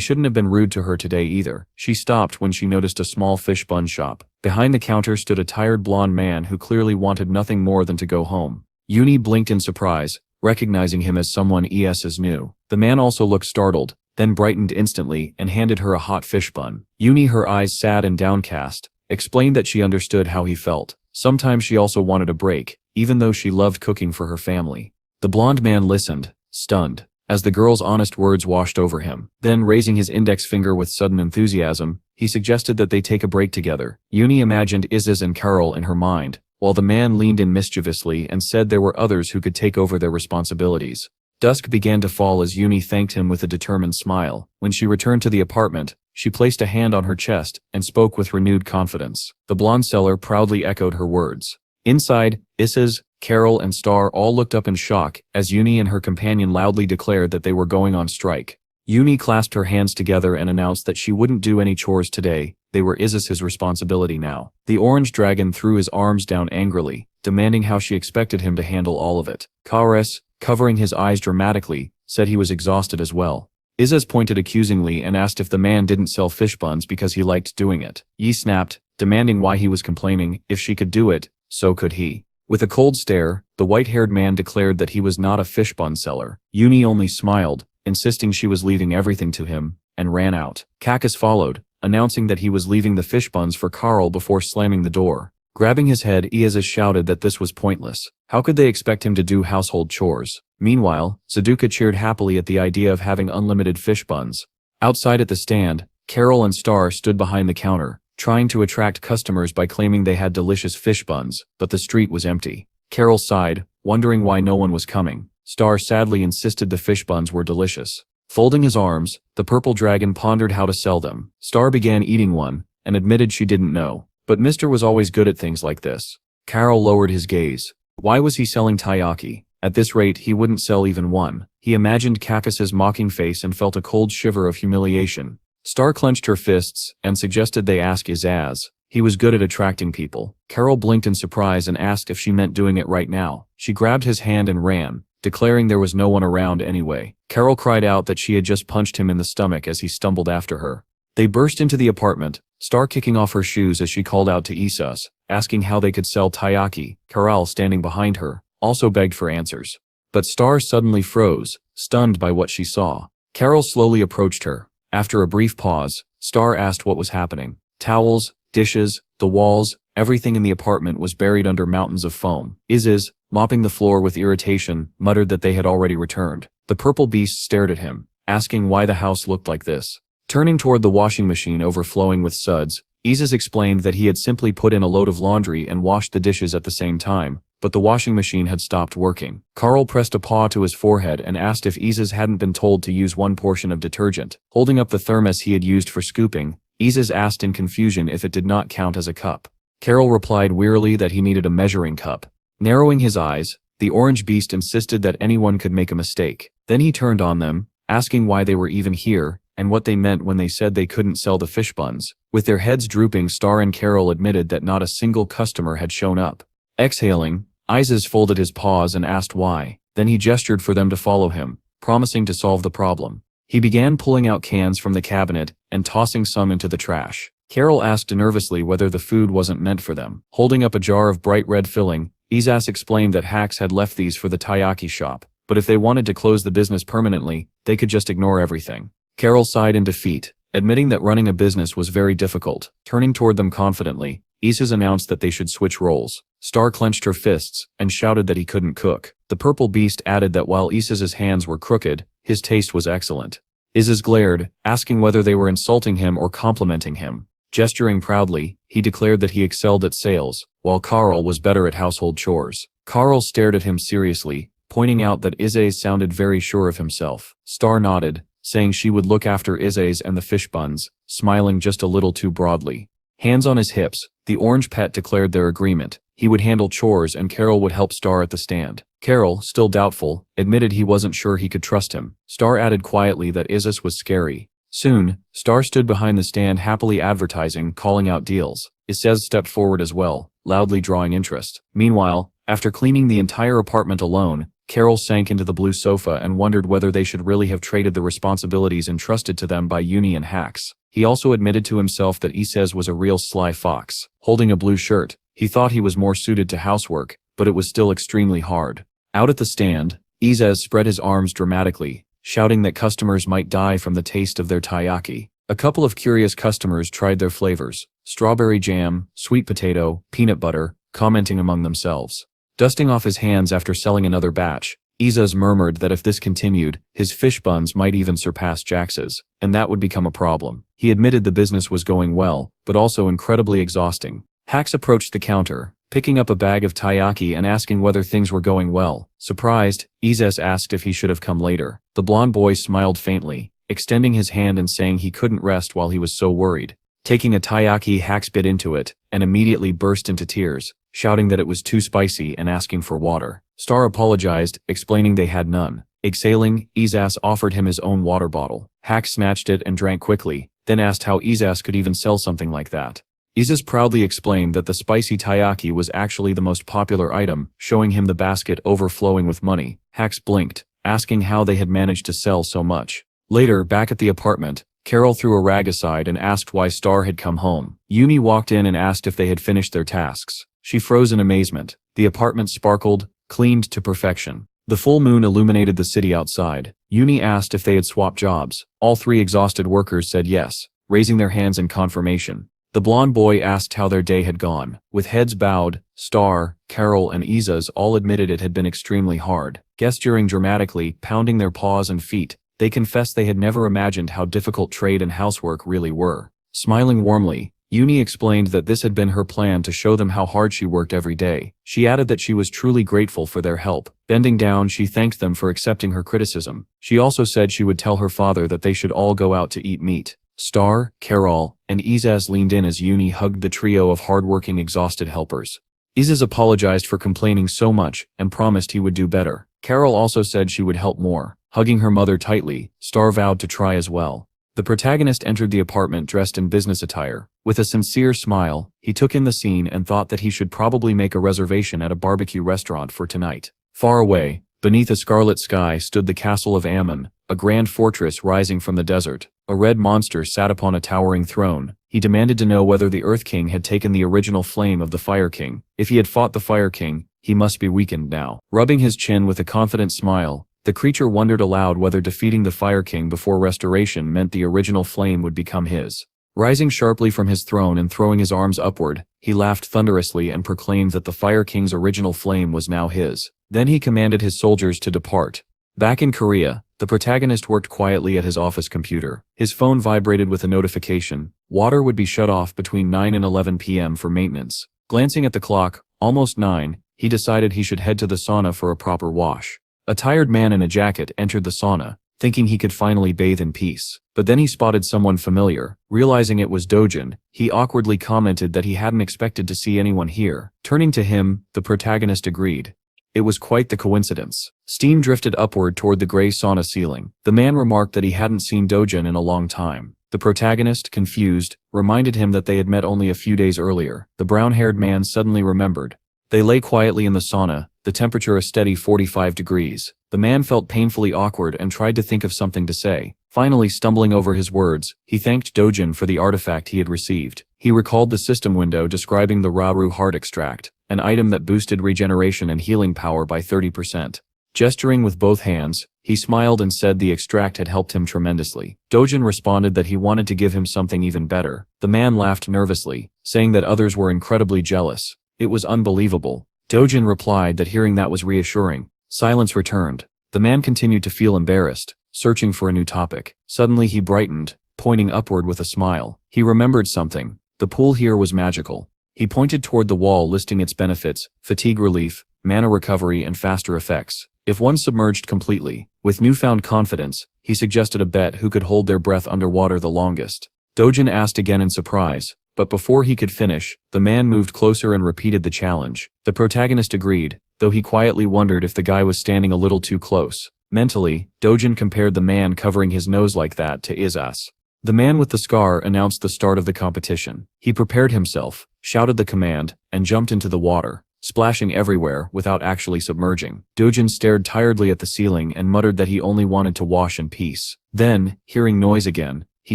shouldn't have been rude to her today either. She stopped when she noticed a small fish bun shop. Behind the counter stood a tired blonde man who clearly wanted nothing more than to go home. Yuni blinked in surprise, recognizing him as someone SS knew. The man also looked startled, then brightened instantly and handed her a hot fish bun. Yuni, her eyes sad and downcast, explained that she understood how he felt. Sometimes she also wanted a break, even though she loved cooking for her family. The blonde man listened, stunned, as the girl's honest words washed over him. Then, raising his index finger with sudden enthusiasm, he suggested that they take a break together. Yuni imagined Esaz and Carol in her mind, while the man leaned in mischievously and said there were others who could take over their responsibilities. Dusk began to fall as Yuni thanked him with a determined smile. When she returned to the apartment, she placed a hand on her chest and spoke with renewed confidence. The blonde seller proudly echoed her words. Inside, Esaz, Carol, and Star all looked up in shock as Yuni and her companion loudly declared that they were going on strike. Yuni clasped her hands together and announced that she wouldn't do any chores today. They were Esaz's responsibility now. The orange dragon threw his arms down angrily, demanding how she expected him to handle all of it. Kares, covering his eyes dramatically, said he was exhausted as well. Esaz pointed accusingly and asked if the man didn't sell fish buns because he liked doing it. Yi snapped, demanding why he was complaining. If she could do it, so could he. With a cold stare, the white-haired man declared that he was not a fish bun seller. Yuni only smiled, insisting she was leaving everything to him, and ran out. Kakas followed, announcing that he was leaving the fish buns for Carl before slamming the door. Grabbing his head, Esaz shouted that this was pointless. How could they expect him to do household chores? Meanwhile, Sudoka cheered happily at the idea of having unlimited fish buns. Outside at the stand, Carol and Star stood behind the counter, trying to attract customers by claiming they had delicious fish buns, but the street was empty. Carol sighed, wondering why no one was coming. Star sadly insisted the fish buns were delicious. Folding his arms, the purple dragon pondered how to sell them. Star began eating one, and admitted she didn't know. But Mr. was always good at things like this. Carol lowered his gaze. Why was he selling taiyaki? At this rate, he wouldn't sell even one. He imagined Kakas's mocking face and felt a cold shiver of humiliation. Star clenched her fists and suggested they ask Esaz. He was good at attracting people. Carol blinked in surprise and asked if she meant doing it right now. She grabbed his hand and ran, declaring there was no one around anyway. Carol cried out that she had just punched him in the stomach as he stumbled after her. They burst into the apartment, Star kicking off her shoes as she called out to Esaz, asking how they could sell taiyaki. Carol, standing behind her, also begged for answers. But Star suddenly froze, stunned by what she saw. Carol slowly approached her. After a brief pause, Star asked what was happening. Towels, dishes, the walls, everything in the apartment was buried under mountains of foam. Isis, mopping the floor with irritation, muttered that they had already returned. The purple beast stared at him, asking why the house looked like this. Turning toward the washing machine overflowing with suds, Isis explained that he had simply put in a load of laundry and washed the dishes at the same time, but the washing machine had stopped working. Carl pressed a paw to his forehead and asked if Isis hadn't been told to use one portion of detergent. Holding up the thermos he had used for scooping, Isis asked in confusion if it did not count as a cup. Carol replied wearily that he needed a measuring cup. Narrowing his eyes, the orange beast insisted that anyone could make a mistake. Then he turned on them, asking why they were even here, and what they meant when they said they couldn't sell the fish buns. With their heads drooping, Star and Carol admitted that not a single customer had shown up. Exhaling, Isis folded his paws and asked why. Then he gestured for them to follow him, promising to solve the problem. He began pulling out cans from the cabinet and tossing some into the trash. Carol asked nervously whether the food wasn't meant for them. Holding up a jar of bright red filling, Isis explained that Hacks had left these for the taiyaki shop, but if they wanted to close the business permanently, they could just ignore everything. Carol sighed in defeat, admitting that running a business was very difficult. Turning toward them confidently, Isis announced that they should switch roles. Star clenched her fists and shouted that he couldn't cook. The purple beast added that while Isis's hands were crooked, his taste was excellent. Isis glared, asking whether they were insulting him or complimenting him. Gesturing proudly, he declared that he excelled at sales, while Carl was better at household chores. Carl stared at him seriously, pointing out that Isis sounded very sure of himself. Star nodded, saying she would look after Isis and the fish buns, smiling just a little too broadly. Hands on his hips, the orange pet declared their agreement. He would handle chores and Carol would help Star at the stand. Carol, still doubtful, admitted he wasn't sure he could trust him. Star added quietly that Isis was scary. Soon, Star stood behind the stand happily advertising, calling out deals. Isis stepped forward as well, loudly drawing interest. Meanwhile, after cleaning the entire apartment alone, Carol sank into the blue sofa and wondered whether they should really have traded the responsibilities entrusted to them by Uni and Hacks. He also admitted to himself that Isis was a real sly fox. Holding a blue shirt, he thought he was more suited to housework, but it was still extremely hard. Out at the stand, Isis spread his arms dramatically, shouting that customers might die from the taste of their taiyaki. A couple of curious customers tried their flavors: strawberry jam, sweet potato, peanut butter, commenting among themselves. Dusting off his hands after selling another batch, Isis murmured that if this continued, his fish buns might even surpass Jax's, and that would become a problem. He admitted the business was going well, but also incredibly exhausting. Hacks approached the counter, picking up a bag of taiyaki and asking whether things were going well. Surprised, Isis asked if he should have come later. The blonde boy smiled faintly, extending his hand and saying he couldn't rest while he was so worried. Taking a taiyaki, Hacks bit into it, and immediately burst into tears, shouting that it was too spicy and asking for water. Star apologized, explaining they had none. Exhaling, Isis offered him his own water bottle. Hacks snatched it and drank quickly, then asked how Isis could even sell something like that. Isis proudly explained that the spicy taiyaki was actually the most popular item, showing him the basket overflowing with money. Hacks blinked, asking how they had managed to sell so much. Later, back at the apartment, Carol threw a rag aside and asked why Star had come home. Yumi walked in and asked if they had finished their tasks. She froze in amazement. The apartment sparkled, cleaned to perfection. The full moon illuminated the city outside. Yumi asked if they had swapped jobs. All three exhausted workers said yes, raising their hands in confirmation. The blonde boy asked how their day had gone. With heads bowed, Star, Carol, and Isis all admitted it had been extremely hard. Gesturing dramatically, pounding their paws and feet, they confessed they had never imagined how difficult trade and housework really were. Smiling warmly, Uni explained that this had been her plan to show them how hard she worked every day. She added that she was truly grateful for their help. Bending down, she thanked them for accepting her criticism. She also said she would tell her father that they should all go out to eat meat. Star, Carol, and Isis leaned in as Uni hugged the trio of hardworking, exhausted helpers. Isis apologized for complaining so much and promised he would do better. Carol also said she would help more. Hugging her mother tightly, Star vowed to try as well. The protagonist entered the apartment dressed in business attire. With a sincere smile, he took in the scene and thought that he should probably make a reservation at a barbecue restaurant for tonight. Far away, beneath a scarlet sky, stood the castle of Ammon, a grand fortress rising from the desert. A red monster sat upon a towering throne. He demanded to know whether the Earth King had taken the original flame of the Fire King. If he had fought the Fire King, he must be weakened now. Rubbing his chin with a confident smile, the creature wondered aloud whether defeating the Fire King before restoration meant the original flame would become his. Rising sharply from his throne and throwing his arms upward, he laughed thunderously and proclaimed that the Fire King's original flame was now his. Then he commanded his soldiers to depart. Back in Korea, the protagonist worked quietly at his office computer. His phone vibrated with a notification. Water would be shut off between 9 and 11 p.m. for maintenance. Glancing at the clock, almost 9, he decided he should head to the sauna for a proper wash. A tired man in a jacket entered the sauna, thinking he could finally bathe in peace. But then he spotted someone familiar. Realizing it was Dojin, he awkwardly commented that he hadn't expected to see anyone here. Turning to him, the protagonist agreed. It was quite the coincidence. Steam drifted upward toward the gray sauna ceiling. The man remarked that he hadn't seen Dojin in a long time. The protagonist, confused, reminded him that they had met only a few days earlier. The brown-haired man suddenly remembered. They lay quietly in the sauna, the temperature a steady 45 degrees. The man felt painfully awkward and tried to think of something to say. Finally, stumbling over his words, he thanked Dojin for the artifact he had received. He recalled the system window describing the Raru heart extract, an item that boosted regeneration and healing power by 30%. Gesturing with both hands, he smiled and said the extract had helped him tremendously. Dojin responded that he wanted to give him something even better. The man laughed nervously, saying that others were incredibly jealous. It was unbelievable. Dojin replied that hearing that was reassuring. Silence returned. The man continued to feel embarrassed, searching for a new topic. Suddenly he brightened, pointing upward with a smile. He remembered something. The pool here was magical. He pointed toward the wall listing its benefits: fatigue relief, mana recovery and faster effects, if one submerged completely. With newfound confidence, he suggested a bet who could hold their breath underwater the longest. Dojin asked again in surprise, but before he could finish, the man moved closer and repeated the challenge. The protagonist agreed, though he quietly wondered if the guy was standing a little too close. Mentally, Dojin compared the man covering his nose like that to Izas. The man with the scar announced the start of the competition. He prepared himself, shouted the command, and jumped into the water, splashing everywhere without actually submerging. Dojin stared tiredly at the ceiling and muttered that he only wanted to wash in peace. Then, hearing noise again, he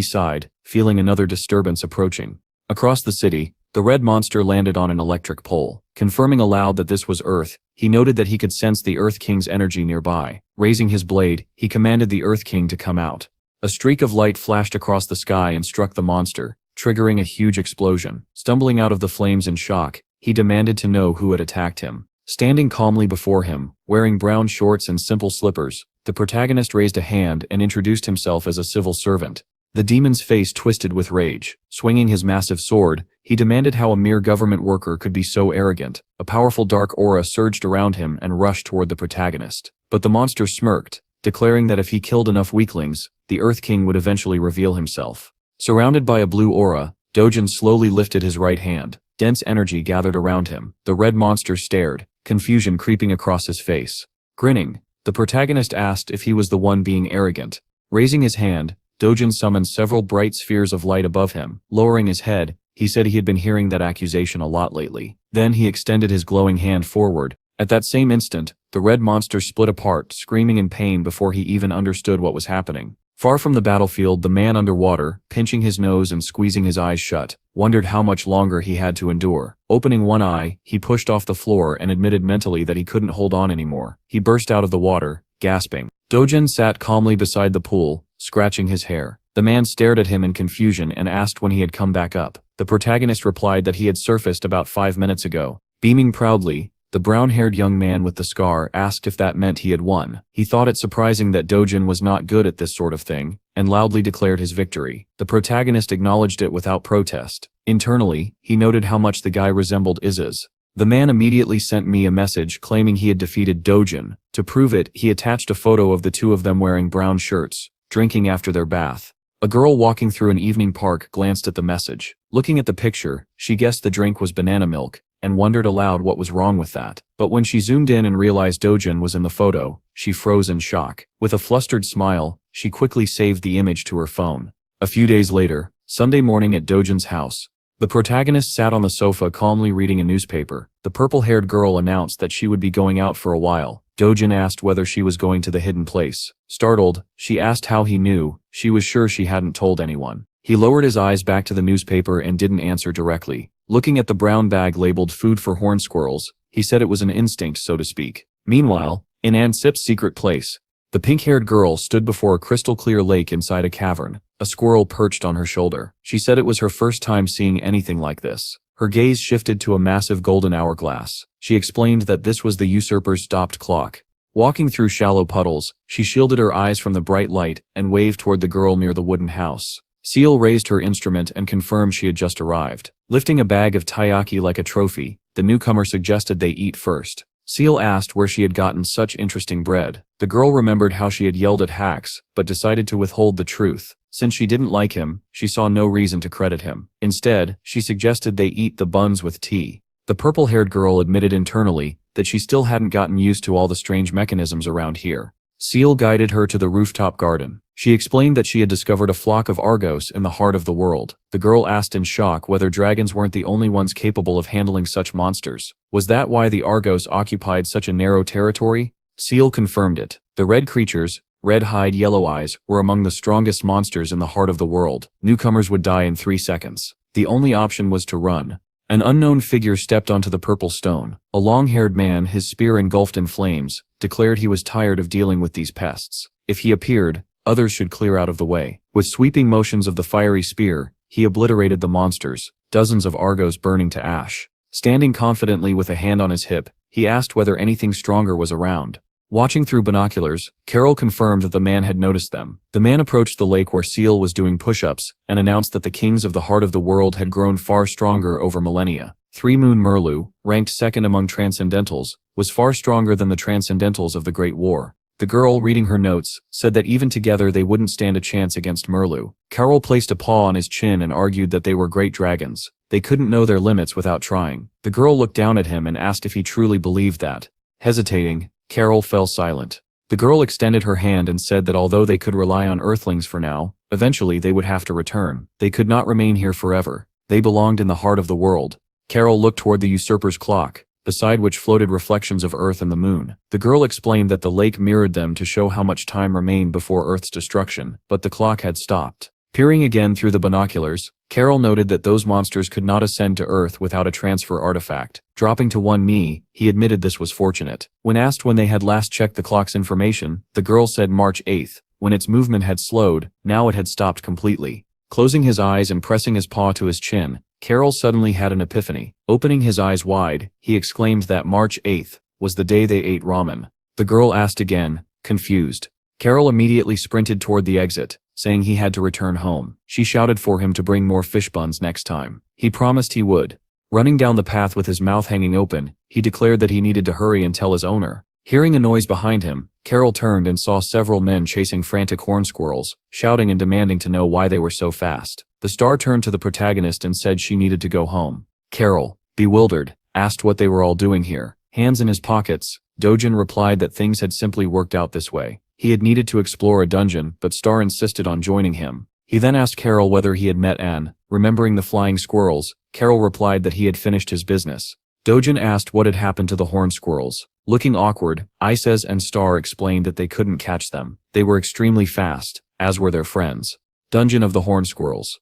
sighed, feeling another disturbance approaching. Across the city, the red monster landed on an electric pole. Confirming aloud that this was Earth, he noted that he could sense the Earth King's energy nearby. Raising his blade, he commanded the Earth King to come out. A streak of light flashed across the sky and struck the monster, triggering a huge explosion. Stumbling out of the flames in shock, he demanded to know who had attacked him. Standing calmly before him, wearing brown shorts and simple slippers, the protagonist raised a hand and introduced himself as a civil servant. The demon's face twisted with rage. Swinging his massive sword, he demanded how a mere government worker could be so arrogant. A powerful dark aura surged around him and rushed toward the protagonist. But the monster smirked, declaring that if he killed enough weaklings, the Earth King would eventually reveal himself. Surrounded by a blue aura, Dojin slowly lifted his right hand. Dense energy gathered around him. The red monster stared, confusion creeping across his face. Grinning, the protagonist asked if he was the one being arrogant. Raising his hand, Dojin summoned several bright spheres of light above him. Lowering his head, he said he had been hearing that accusation a lot lately. Then he extended his glowing hand forward. At that same instant, the red monster split apart, screaming in pain before he even understood what was happening. Far from the battlefield, the man underwater, pinching his nose and squeezing his eyes shut, wondered how much longer he had to endure. Opening one eye, he pushed off the floor and admitted mentally that he couldn't hold on anymore. He burst out of the water, gasping. Dojin sat calmly beside the pool, scratching his hair. The man stared at him in confusion and asked when he had come back up. The protagonist replied that he had surfaced about 5 minutes ago. Beaming proudly, the brown-haired young man with the scar asked if that meant he had won. He thought it surprising that Dojin was not good at this sort of thing, and loudly declared his victory. The protagonist acknowledged it without protest. Internally, he noted how much the guy resembled Izas. The man immediately sent me a message claiming he had defeated Dojin. To prove it, he attached a photo of the two of them wearing brown shirts, drinking after their bath. A girl walking through an evening park glanced at the message. Looking at the picture, she guessed the drink was banana milk, and wondered aloud what was wrong with that. But when she zoomed in and realized Dojin was in the photo, she froze in shock. With a flustered smile, she quickly saved the image to her phone. A few days later, Sunday morning at Dojin's house, the protagonist sat on the sofa calmly reading a newspaper. The purple-haired girl announced that she would be going out for a while. Dojin asked whether she was going to the hidden place. Startled, she asked how he knew. She was sure she hadn't told anyone. He lowered his eyes back to the newspaper and didn't answer directly. Looking at the brown bag labeled food for horned squirrels, he said it was an instinct, so to speak. Meanwhile, in Ansip's secret place, The pink-haired girl stood before a crystal-clear lake inside a cavern. A squirrel perched on her shoulder. She said it was her first time seeing anything like this. Her gaze shifted to a massive golden hourglass. She explained that this was the usurper's stopped clock. Walking through shallow puddles, she shielded her eyes from the bright light and waved toward the girl near the wooden house. Seal raised her instrument and confirmed she had just arrived. Lifting a bag of taiyaki like a trophy, the newcomer suggested they eat first. Seal asked where she had gotten such interesting bread. The girl remembered how she had yelled at Hax, but decided to withhold the truth. Since she didn't like him, she saw no reason to credit him. Instead, she suggested they eat the buns with tea. The purple-haired girl admitted internally that she still hadn't gotten used to all the strange mechanisms around here. Seal guided her to the rooftop garden. She explained that she had discovered a flock of Argos in the heart of the world. The girl asked in shock whether dragons weren't the only ones capable of handling such monsters. Was that why the Argos occupied such a narrow territory? Seal confirmed it. The red creatures, red hide, yellow eyes, were among the strongest monsters in the heart of the world. Newcomers would die in 3 seconds. The only option was to run. An unknown figure stepped onto the purple stone. A long-haired man, his spear engulfed in flames, declared he was tired of dealing with these pests. If he appeared, others should clear out of the way. With sweeping motions of the fiery spear, he obliterated the monsters, dozens of Argos burning to ash. Standing confidently with a hand on his hip, he asked whether anything stronger was around. Watching through binoculars, Carol confirmed that the man had noticed them. The man approached the lake where Seal was doing push-ups and announced that the kings of the heart of the world had grown far stronger over millennia. 3 Moon Merlu, ranked second among Transcendentals, was far stronger than the Transcendentals of the Great War. The girl, reading her notes, said that even together they wouldn't stand a chance against Merlu. Carol placed a paw on his chin and argued that they were great dragons. They couldn't know their limits without trying. The girl looked down at him and asked if he truly believed that. Hesitating, Carol fell silent. The girl extended her hand and said that although they could rely on Earthlings for now, eventually they would have to return. They could not remain here forever. They belonged in the heart of the world. Carol looked toward the usurper's clock, beside which floated reflections of Earth and the moon. The girl explained that the lake mirrored them to show how much time remained before Earth's destruction, but the clock had stopped. Peering again through the binoculars, Carol noted that those monsters could not ascend to Earth without a transfer artifact. Dropping to one knee, he admitted this was fortunate. When asked when they had last checked the clock's information, the girl said March 8th. When its movement had slowed, now it had stopped completely. Closing his eyes and pressing his paw to his chin, Carol suddenly had an epiphany. Opening his eyes wide, he exclaimed that March 8th was the day they ate ramen. The girl asked again, confused. Carol immediately sprinted toward the exit, saying he had to return home. She shouted for him to bring more fish buns next time. He promised he would. Running down the path with his mouth hanging open, he declared that he needed to hurry and tell his owner. Hearing a noise behind him, Carol turned and saw several men chasing frantic horn squirrels, shouting and demanding to know why they were so fast. The star turned to the protagonist and said she needed to go home. Carol, bewildered, asked what they were all doing here. Hands in his pockets, Dojin replied that things had simply worked out this way. He had needed to explore a dungeon, but Star insisted on joining him. He then asked Carol whether he had met Anne. Remembering the flying squirrels, Carol replied that he had finished his business. Dojin asked what had happened to the horn squirrels. Looking awkward, Ises and Star explained that they couldn't catch them. They were extremely fast, as were their friends. Dungeon of the Horn Squirrels.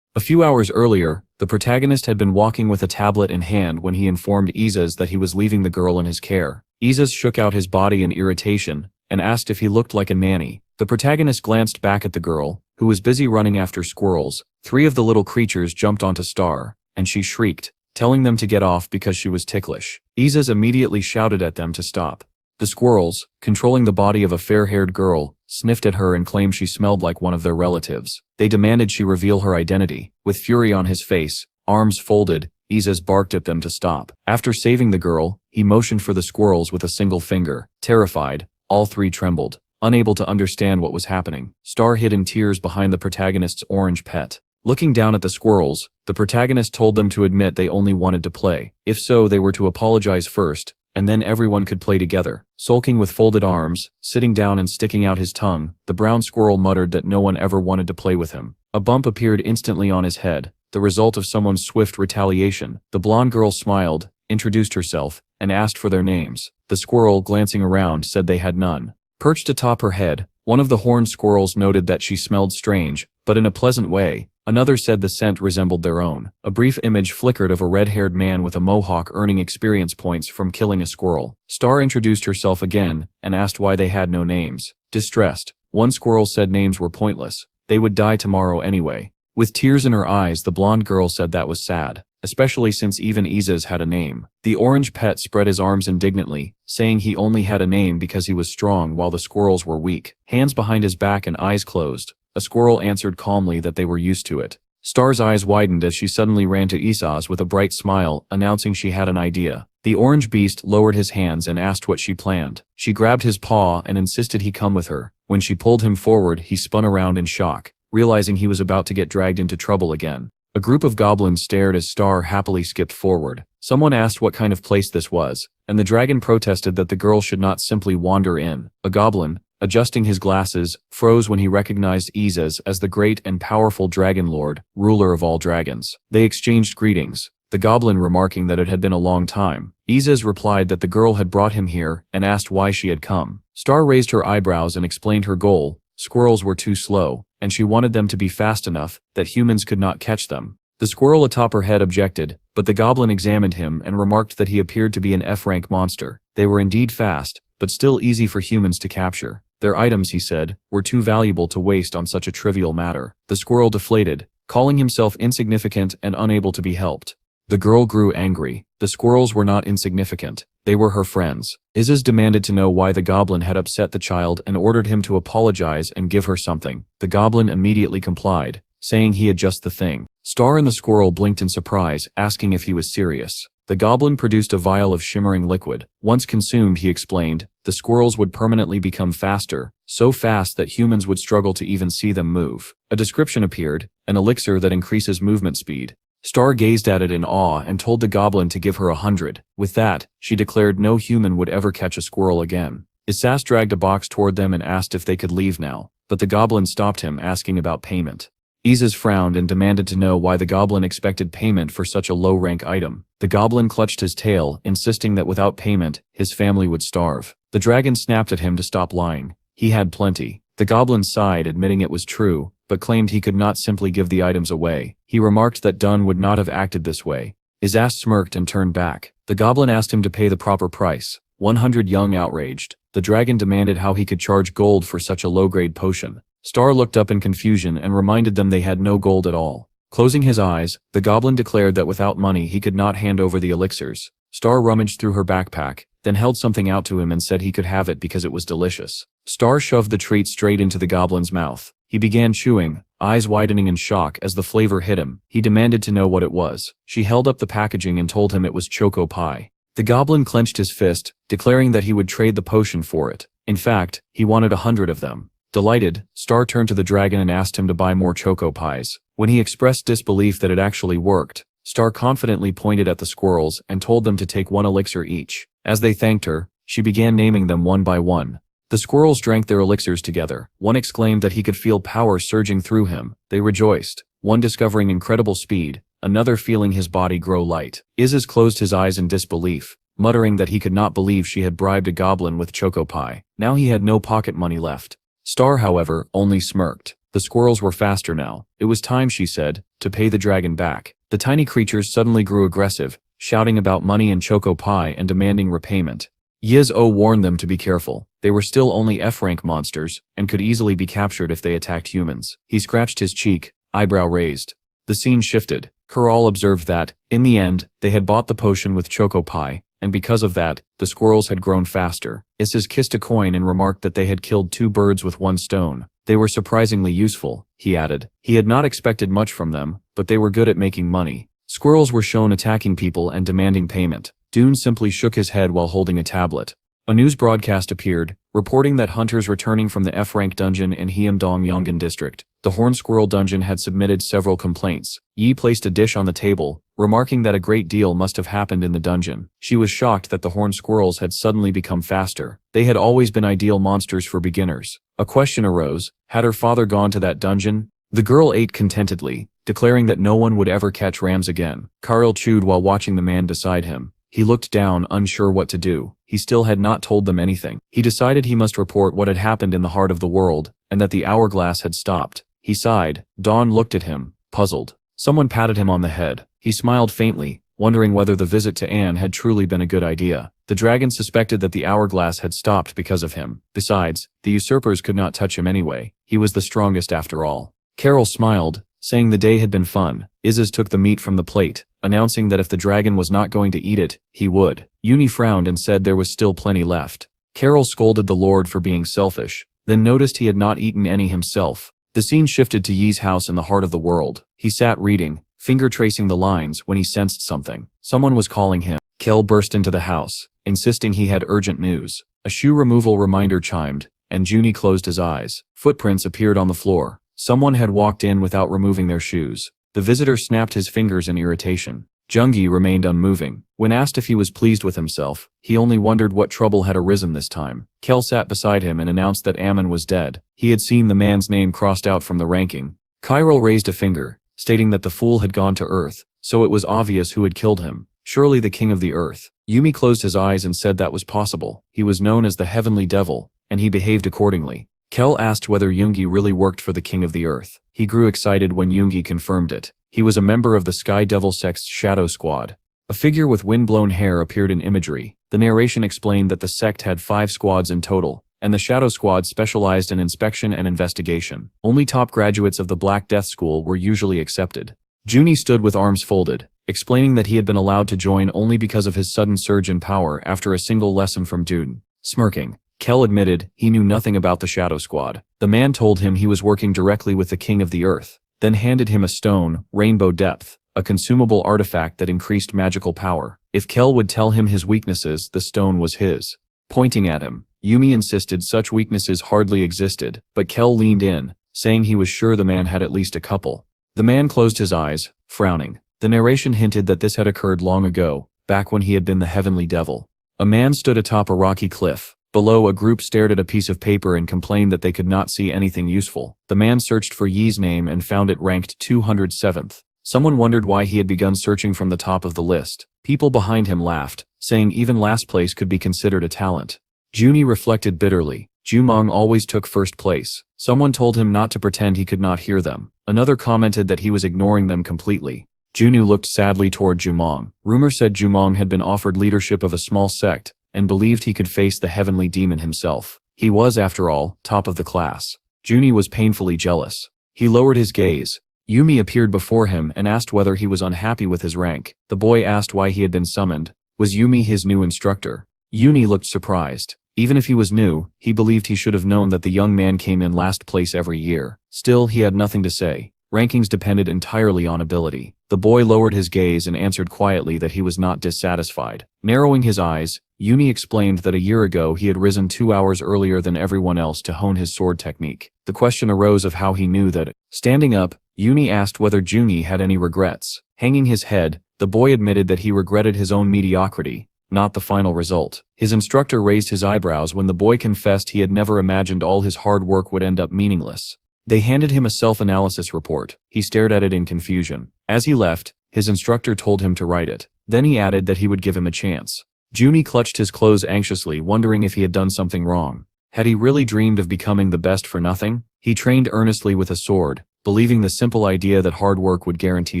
A few hours earlier, the protagonist had been walking with a tablet in hand when he informed Ises that he was leaving the girl in his care. Ises shook out his body in irritation and asked if he looked like a nanny. The protagonist glanced back at the girl, who was busy running after squirrels. 3 of the little creatures jumped onto Star, and she shrieked, telling them to get off because she was ticklish. Ises immediately shouted at them to stop. The squirrels, controlling the body of a fair-haired girl, sniffed at her and claimed she smelled like one of their relatives. They demanded she reveal her identity. With fury on his face, arms folded, Ises barked at them to stop. After saving the girl, he motioned for the squirrels with a single finger. Terrified, all 3 trembled, unable to understand what was happening. Star hid in tears behind the protagonist's orange pet. Looking down at the squirrels, the protagonist told them to admit they only wanted to play. If so, they were to apologize first, and then everyone could play together. Sulking with folded arms, sitting down and sticking out his tongue, the brown squirrel muttered that no one ever wanted to play with him. A bump appeared instantly on his head, the result of someone's swift retaliation. The blonde girl smiled, introduced herself, and asked for their names. The squirrel, glancing around, said they had none. Perched atop her head, one of the horned squirrels noted that she smelled strange, but in a pleasant way, Another said the scent resembled their own. A brief image flickered of a red-haired man with a mohawk earning experience points from killing a squirrel. Star introduced herself again and asked why they had no names. Distressed, one squirrel said names were pointless. They would die tomorrow anyway. With tears in her eyes, the blonde girl said that was sad, especially since even Iza's had a name. The orange pet spread his arms indignantly, saying he only had a name because he was strong while the squirrels were weak. Hands behind his back and eyes closed. A squirrel answered calmly that they were used to it. Star's eyes widened as she suddenly ran to Isa's with a bright smile, announcing she had an idea. The orange beast lowered his hands and asked what she planned. She grabbed his paw and insisted he come with her. When she pulled him forward, he spun around in shock, realizing he was about to get dragged into trouble again. A group of goblins stared as Star happily skipped forward. Someone asked what kind of place this was, and the dragon protested that the girl should not simply wander in. A goblin, adjusting his glasses, froze when he recognized Iza's as the great and powerful dragon lord, ruler of all dragons. They exchanged greetings, the goblin remarking that it had been a long time. Iza's replied that the girl had brought him here and asked why she had come. Star raised her eyebrows and explained her goal. Squirrels were too slow, and she wanted them to be fast enough that humans could not catch them. The squirrel atop her head objected, but the goblin examined him and remarked that he appeared to be an F-rank monster. They were indeed fast, but still easy for humans to capture. Their items, he said, were too valuable to waste on such a trivial matter. The squirrel deflated, calling himself insignificant and unable to be helped. The girl grew angry. The squirrels were not insignificant. They were her friends. Isis demanded to know why the goblin had upset the child and ordered him to apologize and give her something. The goblin immediately complied, saying he had just the thing. Star and the squirrel blinked in surprise, asking if he was serious. The goblin produced a vial of shimmering liquid. Once consumed, he explained, the squirrels would permanently become faster, so fast that humans would struggle to even see them move. A description appeared, an elixir that increases movement speed. Star gazed at it in awe and told the goblin to give her 100. With that, she declared no human would ever catch a squirrel again. Isas dragged a box toward them and asked if they could leave now, but the goblin stopped him, asking about payment. Isis frowned and demanded to know why the goblin expected payment for such a low-rank item. The goblin clutched his tail, insisting that without payment, his family would starve. The dragon snapped at him to stop lying. He had plenty. The goblin sighed, admitting it was true, but claimed he could not simply give the items away. He remarked that Dunn would not have acted this way. Isas smirked and turned back. The goblin asked him to pay the proper price. 100 young outraged. The dragon demanded how he could charge gold for such a low-grade potion. Star looked up in confusion and reminded them they had no gold at all. Closing his eyes, the goblin declared that without money he could not hand over the elixirs. Star rummaged through her backpack, then held something out to him and said he could have it because it was delicious. Star shoved the treat straight into the goblin's mouth. He began chewing, eyes widening in shock as the flavor hit him. He demanded to know what it was. She held up the packaging and told him it was choco pie. The goblin clenched his fist, declaring that he would trade the potion for it. In fact, he wanted 100 of them. Delighted, Star turned to the dragon and asked him to buy more choco pies. When he expressed disbelief that it actually worked, Star confidently pointed at the squirrels and told them to take 1 elixir each. As they thanked her, she began naming them one by one. The squirrels drank their elixirs together. One exclaimed that he could feel power surging through him. They rejoiced, one discovering incredible speed, another feeling his body grow light. Isis closed his eyes in disbelief, muttering that he could not believe she had bribed a goblin with choco pie. Now he had no pocket money left. Star, however, only smirked. The squirrels were faster now. It was time, she said, to pay the dragon back. The tiny creatures suddenly grew aggressive, shouting about money and choco pie and demanding repayment. Yiz-O warned them to be careful. They were still only F-rank monsters, and could easily be captured if they attacked humans. He scratched his cheek, eyebrow raised. The scene shifted. Kural observed that, in the end, they had bought the potion with choco pie, and because of that, the squirrels had grown faster. Isis kissed a coin and remarked that they had killed 2 birds with 1 stone. They were surprisingly useful, he added. He had not expected much from them, but they were good at making money. Squirrels were shown attacking people and demanding payment. Dune simply shook his head while holding a tablet. A news broadcast appeared, reporting that hunters returning from the F-rank dungeon in Heamdong Yongan district, the Horn Squirrel dungeon, had submitted several complaints. Yi placed a dish on the table, remarking that a great deal must have happened in the dungeon. She was shocked that the Horn Squirrels had suddenly become faster. They had always been ideal monsters for beginners. A question arose: had her father gone to that dungeon? The girl ate contentedly, declaring that no one would ever catch rams again. Karel chewed while watching the man beside him. He looked down, unsure what to do. He still had not told them anything. He decided he must report what had happened in the heart of the world, and that the hourglass had stopped. He sighed. Dawn looked at him. puzzled. Someone patted him on the head. He smiled faintly, wondering whether the visit to Anne had truly been a good idea. The dragon suspected that the hourglass had stopped because of him. Besides, the usurpers could not touch him anyway. He was the strongest after all. Carol smiled, saying the day had been fun. Isis took the meat from the plate, announcing that if the dragon was not going to eat it, he would. Uni frowned and said there was still plenty left. Carol scolded the Lord for being selfish, then noticed he had not eaten any himself. The scene shifted to Yi's house in the heart of the world. He sat reading, finger tracing the lines when he sensed something. Someone was calling him. Kel burst into the house, insisting he had urgent news. A shoe removal reminder chimed, and Junie closed his eyes. Footprints appeared on the floor. Someone had walked in without removing their shoes. The visitor snapped his fingers in irritation. Jungi remained unmoving. When asked if he was pleased with himself, he only wondered what trouble had arisen this time. Kel sat beside him and announced that Ammon was dead. He had seen the man's name crossed out from the ranking. Kyril raised a finger, stating that the fool had gone to Earth, so it was obvious who had killed him. Surely the king of the Earth. Yumi closed his eyes and said that was possible. He was known as the Heavenly Devil, and he behaved accordingly. Kel asked whether Yoongi really worked for the king of the Earth. He grew excited when Yoongi confirmed it. He was a member of the Sky Devil sect's Shadow Squad. A figure with wind-blown hair appeared in imagery. The narration explained that the sect had 5 squads in total, and the Shadow Squad specialized in inspection and investigation. Only top graduates of the Black Death School were usually accepted. Junie stood with arms folded, explaining that he had been allowed to join only because of his sudden surge in power after a single lesson from Dune. Smirking, Kel admitted he knew nothing about the Shadow Squad. The man told him he was working directly with the King of the Earth, then handed him a stone, Rainbow Depth, a consumable artifact that increased magical power. If Kel would tell him his weaknesses, the stone was his. Pointing at him, Yumi insisted such weaknesses hardly existed, but Kel leaned in, saying he was sure the man had at least a couple. The man closed his eyes, frowning. The narration hinted that this had occurred long ago, back when he had been the Heavenly Devil. A man stood atop a rocky cliff. Below, a group stared at a piece of paper and complained that they could not see anything useful. The man searched for Yi's name and found it ranked 207th. Someone wondered why he had begun searching from the top of the list. People behind him laughed, saying even last place could be considered a talent. Junie reflected bitterly. Jumong always took first place. Someone told him not to pretend he could not hear them. Another commented that he was ignoring them completely. Junu looked sadly toward Jumong. Rumor said Jumong had been offered leadership of a small sect, and believed he could face the heavenly demon himself. He was, after all, top of the class. Junie was painfully jealous. He lowered his gaze. Yumi appeared before him and asked whether he was unhappy with his rank. The boy asked why he had been summoned. Was Yumi his new instructor? Yumi looked surprised. Even if he was new, he believed he should have known that the young man came in last place every year. Still, he had nothing to say. Rankings depended entirely on ability. The boy lowered his gaze and answered quietly that he was not dissatisfied. Narrowing his eyes, Yuni explained that a year ago he had risen 2 hours earlier than everyone else to hone his sword technique. The question arose of how he knew that. Standing up, Yuni asked whether Juni had any regrets. Hanging his head, the boy admitted that he regretted his own mediocrity, not the final result. His instructor raised his eyebrows when the boy confessed he had never imagined all his hard work would end up meaningless. They handed him a self-analysis report. He stared at it in confusion. As he left, his instructor told him to write it. Then he added that he would give him a chance. Juni clutched his clothes anxiously, wondering if he had done something wrong. Had he really dreamed of becoming the best for nothing? He trained earnestly with a sword, believing the simple idea that hard work would guarantee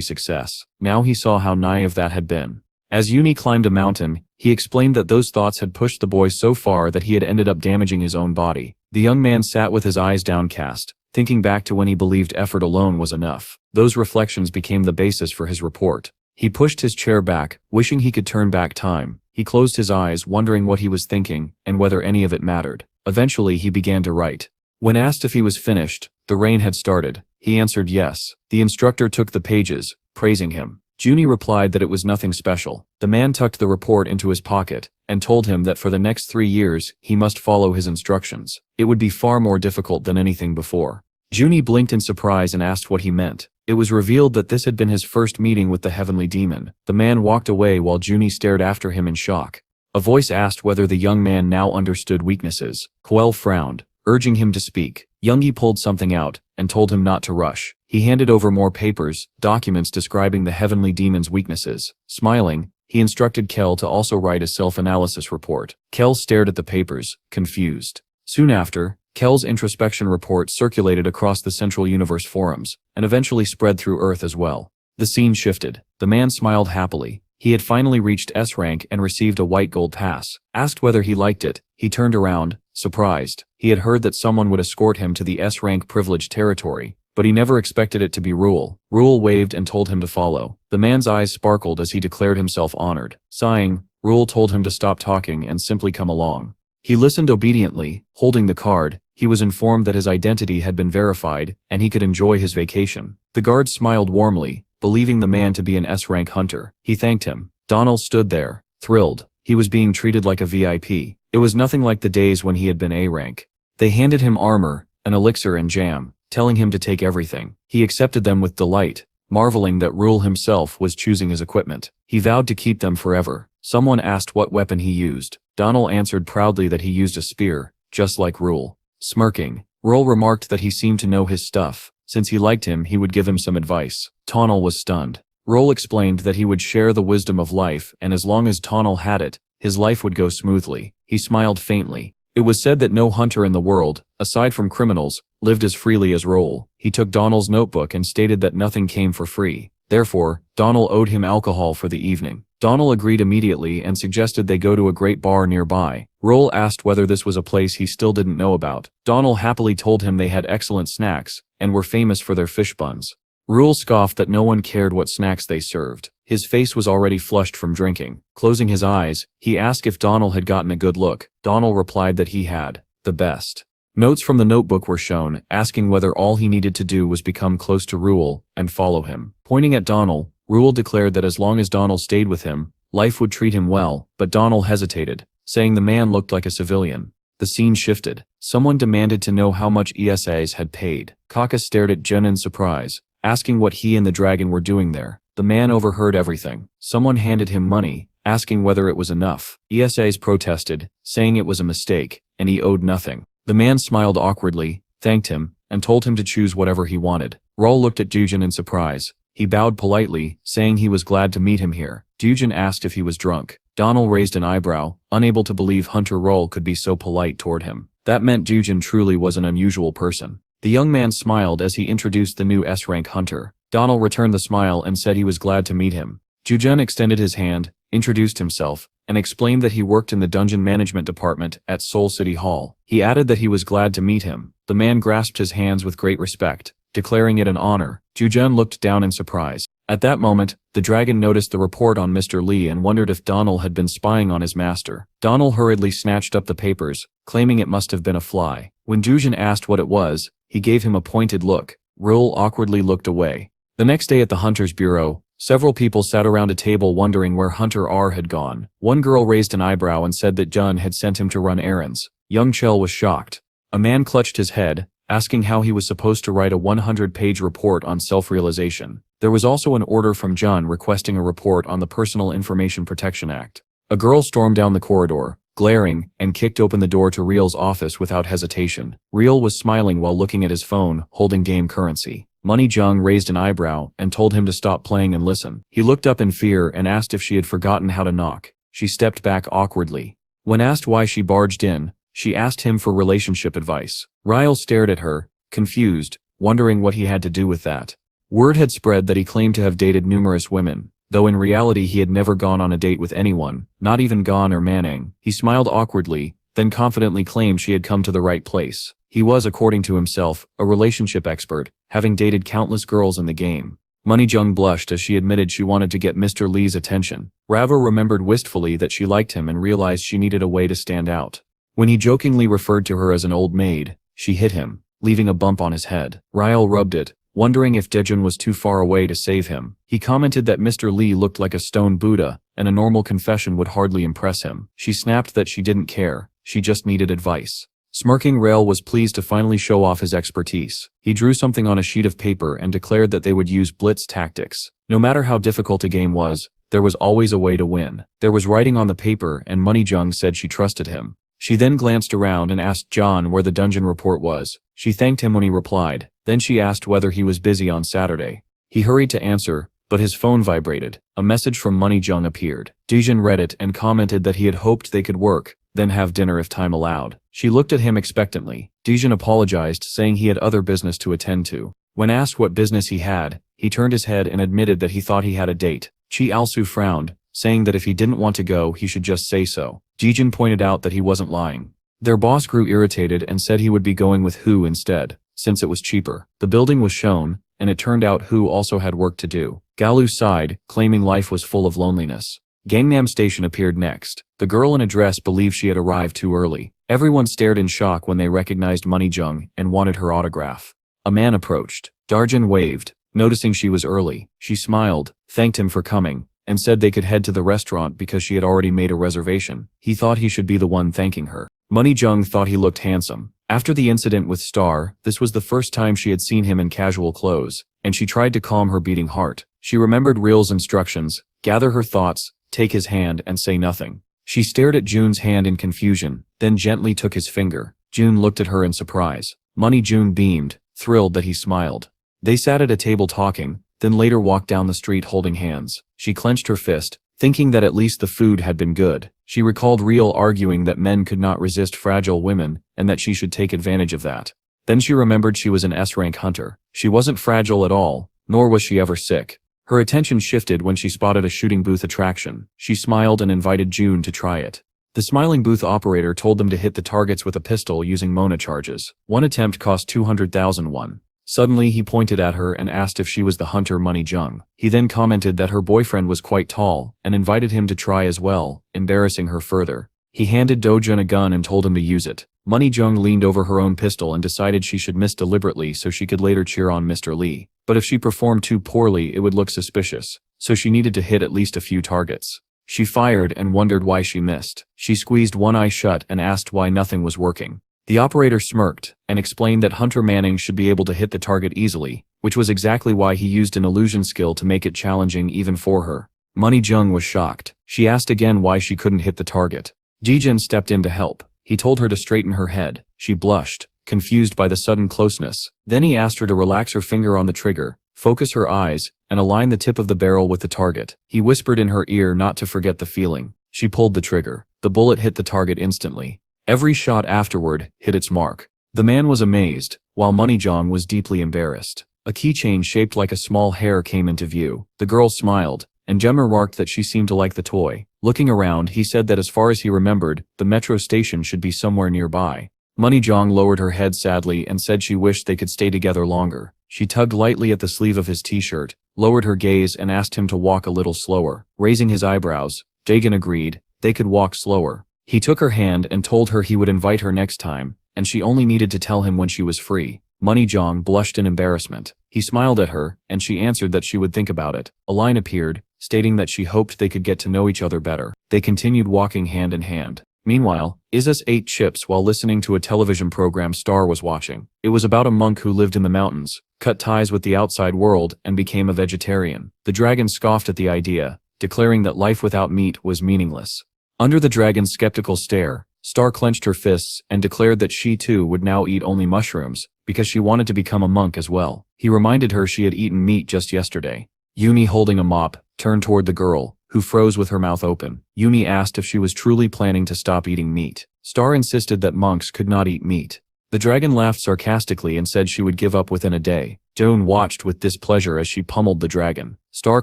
success. Now he saw how naive that had been. As Yuni climbed a mountain, he explained that those thoughts had pushed the boy so far that he had ended up damaging his own body. The young man sat with his eyes downcast, thinking back to when he believed effort alone was enough. Those reflections became the basis for his report. He pushed his chair back, wishing he could turn back time. He closed his eyes, wondering what he was thinking, and whether any of it mattered. Eventually he began to write. When asked if he was finished, the rain had started. He answered yes. The instructor took the pages, praising him. Juni replied that it was nothing special. The man tucked the report into his pocket, and told him that for the next 3 years, he must follow his instructions. It would be far more difficult than anything before. Juni blinked in surprise and asked what he meant. It was revealed that this had been his first meeting with the heavenly demon. The man walked away while Juni stared after him in shock. A voice asked whether the young man now understood weaknesses. Coel frowned, urging him to speak. Youngie pulled something out, and told him not to rush. He handed over more papers, documents describing the heavenly demon's weaknesses. Smiling, he instructed Kel to also write a self-analysis report. Kel stared at the papers, confused. Soon after, Kel's introspection report circulated across the Central Universe forums, and eventually spread through Earth as well. The scene shifted. The man smiled happily. He had finally reached S rank and received a white gold pass. Asked whether he liked it, he turned around, surprised. He had heard that someone would escort him to the S rank privileged territory, but he never expected it to be Rule. Rule waved and told him to follow. The man's eyes sparkled as he declared himself honored. Sighing, Rule told him to stop talking and simply come along. He listened obediently. Holding the card, he was informed that his identity had been verified and he could enjoy his vacation. The guard smiled warmly, believing the man to be an S-rank hunter. He thanked him. Donald stood there, thrilled. He was being treated like a VIP. It was nothing like the days when he had been A-rank. They handed him armor, an elixir and jam, telling him to take everything. He accepted them with delight, marveling that Rule himself was choosing his equipment. He vowed to keep them forever. Someone asked what weapon he used. Donald answered proudly that he used a spear, just like Rule. Smirking, Rule remarked that he seemed to know his stuff. Since he liked him, he would give him some advice. Tonal was stunned. Rule explained that he would share the wisdom of life, and as long as Tonal had it, his life would go smoothly. He smiled faintly. It was said that no hunter in the world, aside from criminals, lived as freely as Rule. He took Donald's notebook and stated that nothing came for free. Therefore, Donald owed him alcohol for the evening. Donald agreed immediately and suggested they go to a great bar nearby. Rule asked whether this was a place he still didn't know about. Donald happily told him they had excellent snacks and were famous for their fish buns. Rule scoffed that no one cared what snacks they served. His face was already flushed from drinking. Closing his eyes, he asked if Donald had gotten a good look. Donald replied that he had. The best. Notes from the notebook were shown, asking whether all he needed to do was become close to Rule and follow him. Pointing at Donald, Rule declared that as long as Donald stayed with him, life would treat him well, but Donald hesitated, saying the man looked like a civilian. The scene shifted. Someone demanded to know how much ESAs had paid. Kaka stared at Jun in surprise, asking what he and the dragon were doing there. The man overheard everything. Someone handed him money, asking whether it was enough. ESAs protested, saying it was a mistake, and he owed nothing. The man smiled awkwardly, thanked him, and told him to choose whatever he wanted. Rol looked at Dujin in surprise. He bowed politely, saying he was glad to meet him here. Dujin asked if he was drunk. Donald raised an eyebrow, unable to believe Hunter Rol could be so polite toward him. That meant Dujin truly was an unusual person. The young man smiled as he introduced the new S-rank hunter. Donald returned the smile and said he was glad to meet him. Dujin extended his hand, introduced himself, and explained that he worked in the dungeon management department at Seoul City Hall. He added that he was glad to meet him. The man grasped his hands with great respect, declaring it an honor. Dujin looked down in surprise. At that moment, the dragon noticed the report on Mr. Lee and wondered if Donald had been spying on his master. Donald hurriedly snatched up the papers, claiming it must have been a fly. When Dujin asked what it was, he gave him a pointed look. Rul awkwardly looked away. The next day at the Hunter's Bureau, several people sat around a table wondering where Hunter R had gone. One girl raised an eyebrow and said that Jun had sent him to run errands. Young Chell was shocked. A man clutched his head, asking how he was supposed to write a 100-page report on self-realization. There was also an order from Jun requesting a report on the Personal Information Protection Act. A girl stormed down the corridor, glaring, and kicked open the door to Real's office without hesitation. Real was smiling while looking at his phone, holding game currency. Money Jung raised an eyebrow and told him to stop playing and listen. He looked up in fear and asked if she had forgotten how to knock. She stepped back awkwardly. When asked why she barged in, she asked him for relationship advice. Ryle stared at her, confused, wondering what he had to do with that. Word had spread that he claimed to have dated numerous women, though in reality he had never gone on a date with anyone, not even Gon or Manning. He smiled awkwardly, then confidently claimed she had come to the right place. He was, according to himself, a relationship expert, having dated countless girls in the game. Money Jung blushed as she admitted she wanted to get Mr. Lee's attention. Rava remembered wistfully that she liked him and realized she needed a way to stand out. When he jokingly referred to her as an old maid, she hit him, leaving a bump on his head. Ryle rubbed it, wondering if Dejun was too far away to save him. He commented that Mr. Lee looked like a stone Buddha, and a normal confession would hardly impress him. She snapped that she didn't care, she just needed advice. Smirking, Rail was pleased to finally show off his expertise. He drew something on a sheet of paper and declared that they would use blitz tactics. No matter how difficult a game was, there was always a way to win. There was writing on the paper and Money Jung said she trusted him. She then glanced around and asked John where the dungeon report was. She thanked him when he replied. Then she asked whether he was busy on Saturday. He hurried to answer, but his phone vibrated. A message from Money Jung appeared. Dejun read it and commented that he had hoped they could work, then have dinner if time allowed. She looked at him expectantly. Dejin apologized, saying he had other business to attend to. When asked what business he had, he turned his head and admitted that he thought he had a date. Chi Alsu frowned, saying that if he didn't want to go, he should just say so. Dejin pointed out that he wasn't lying. Their boss grew irritated and said he would be going with Hu instead, since it was cheaper. The building was shown, and it turned out Hu also had work to do. Galu sighed, claiming life was full of loneliness. Gangnam Station appeared next. The girl in a dress believed she had arrived too early. Everyone stared in shock when they recognized Moneyjung and wanted her autograph. A man approached. Darjin waved. Noticing she was early, she smiled, thanked him for coming, and said they could head to the restaurant because she had already made a reservation. He thought he should be the one thanking her. Moneyjung thought he looked handsome. After the incident with Star, this was the first time she had seen him in casual clothes, and she tried to calm her beating heart. She remembered Real's instructions: gather her thoughts, take his hand, and say nothing. She stared at Jun's hand in confusion, then gently took his finger. Jun looked at her in surprise. Moneyjung beamed, thrilled that he smiled. They sat at a table talking, then later walked down the street holding hands. She clenched her fist, thinking that at least the food had been good. She recalled Real arguing that men could not resist fragile women, and that she should take advantage of that. Then she remembered she was an S-rank hunter. She wasn't fragile at all, nor was she ever sick. Her attention shifted when she spotted a shooting booth attraction. She smiled and invited Jun to try it. The smiling booth operator told them to hit the targets with a pistol using Mona charges. One attempt cost 200,000 won. Suddenly he pointed at her and asked if she was the hunter Moneyjung. He then commented that her boyfriend was quite tall, and invited him to try as well, embarrassing her further. He handed Dojun a gun and told him to use it. Moneyjung leaned over her own pistol and decided she should miss deliberately so she could later cheer on Mr. Lee. But if she performed too poorly, it would look suspicious, so she needed to hit at least a few targets. She fired and wondered why she missed. She squeezed one eye shut and asked why nothing was working. The operator smirked and explained that Hunter Manning should be able to hit the target easily, which was exactly why he used an illusion skill to make it challenging even for her. Moneyjung was shocked. She asked again why she couldn't hit the target. Jijin stepped in to help. He told her to straighten her head. She blushed, confused by the sudden closeness. Then he asked her to relax her finger on the trigger, focus her eyes, and align the tip of the barrel with the target. He whispered in her ear not to forget the feeling. She pulled the trigger. The bullet hit the target instantly. Every shot afterward hit its mark. The man was amazed, while Moneyjung was deeply embarrassed. A keychain shaped like a small hair came into view. The girl smiled, and Jem remarked that she seemed to like the toy. Looking around, he said that as far as he remembered, the metro station should be somewhere nearby. Moneyjung lowered her head sadly and said she wished they could stay together longer. She tugged lightly at the sleeve of his t-shirt, lowered her gaze and asked him to walk a little slower. Raising his eyebrows, Jagan agreed. They could walk slower. He took her hand and told her he would invite her next time, and she only needed to tell him when she was free. Moneyjung blushed in embarrassment. He smiled at her, and she answered that she would think about it. A line appeared, stating that she hoped they could get to know each other better. They continued walking hand in hand. Meanwhile, Isis ate chips while listening to a television program Star was watching. It was about a monk who lived in the mountains, cut ties with the outside world, and became a vegetarian. The dragon scoffed at the idea, declaring that life without meat was meaningless. Under the dragon's skeptical stare, Star clenched her fists and declared that she too would now eat only mushrooms, because she wanted to become a monk as well. He reminded her she had eaten meat just yesterday. Yumi, holding a mop, turned toward the girl, who froze with her mouth open. Yumi asked if she was truly planning to stop eating meat. Star insisted that monks could not eat meat. The dragon laughed sarcastically and said she would give up within a day. Joan watched with displeasure as she pummeled the dragon. Star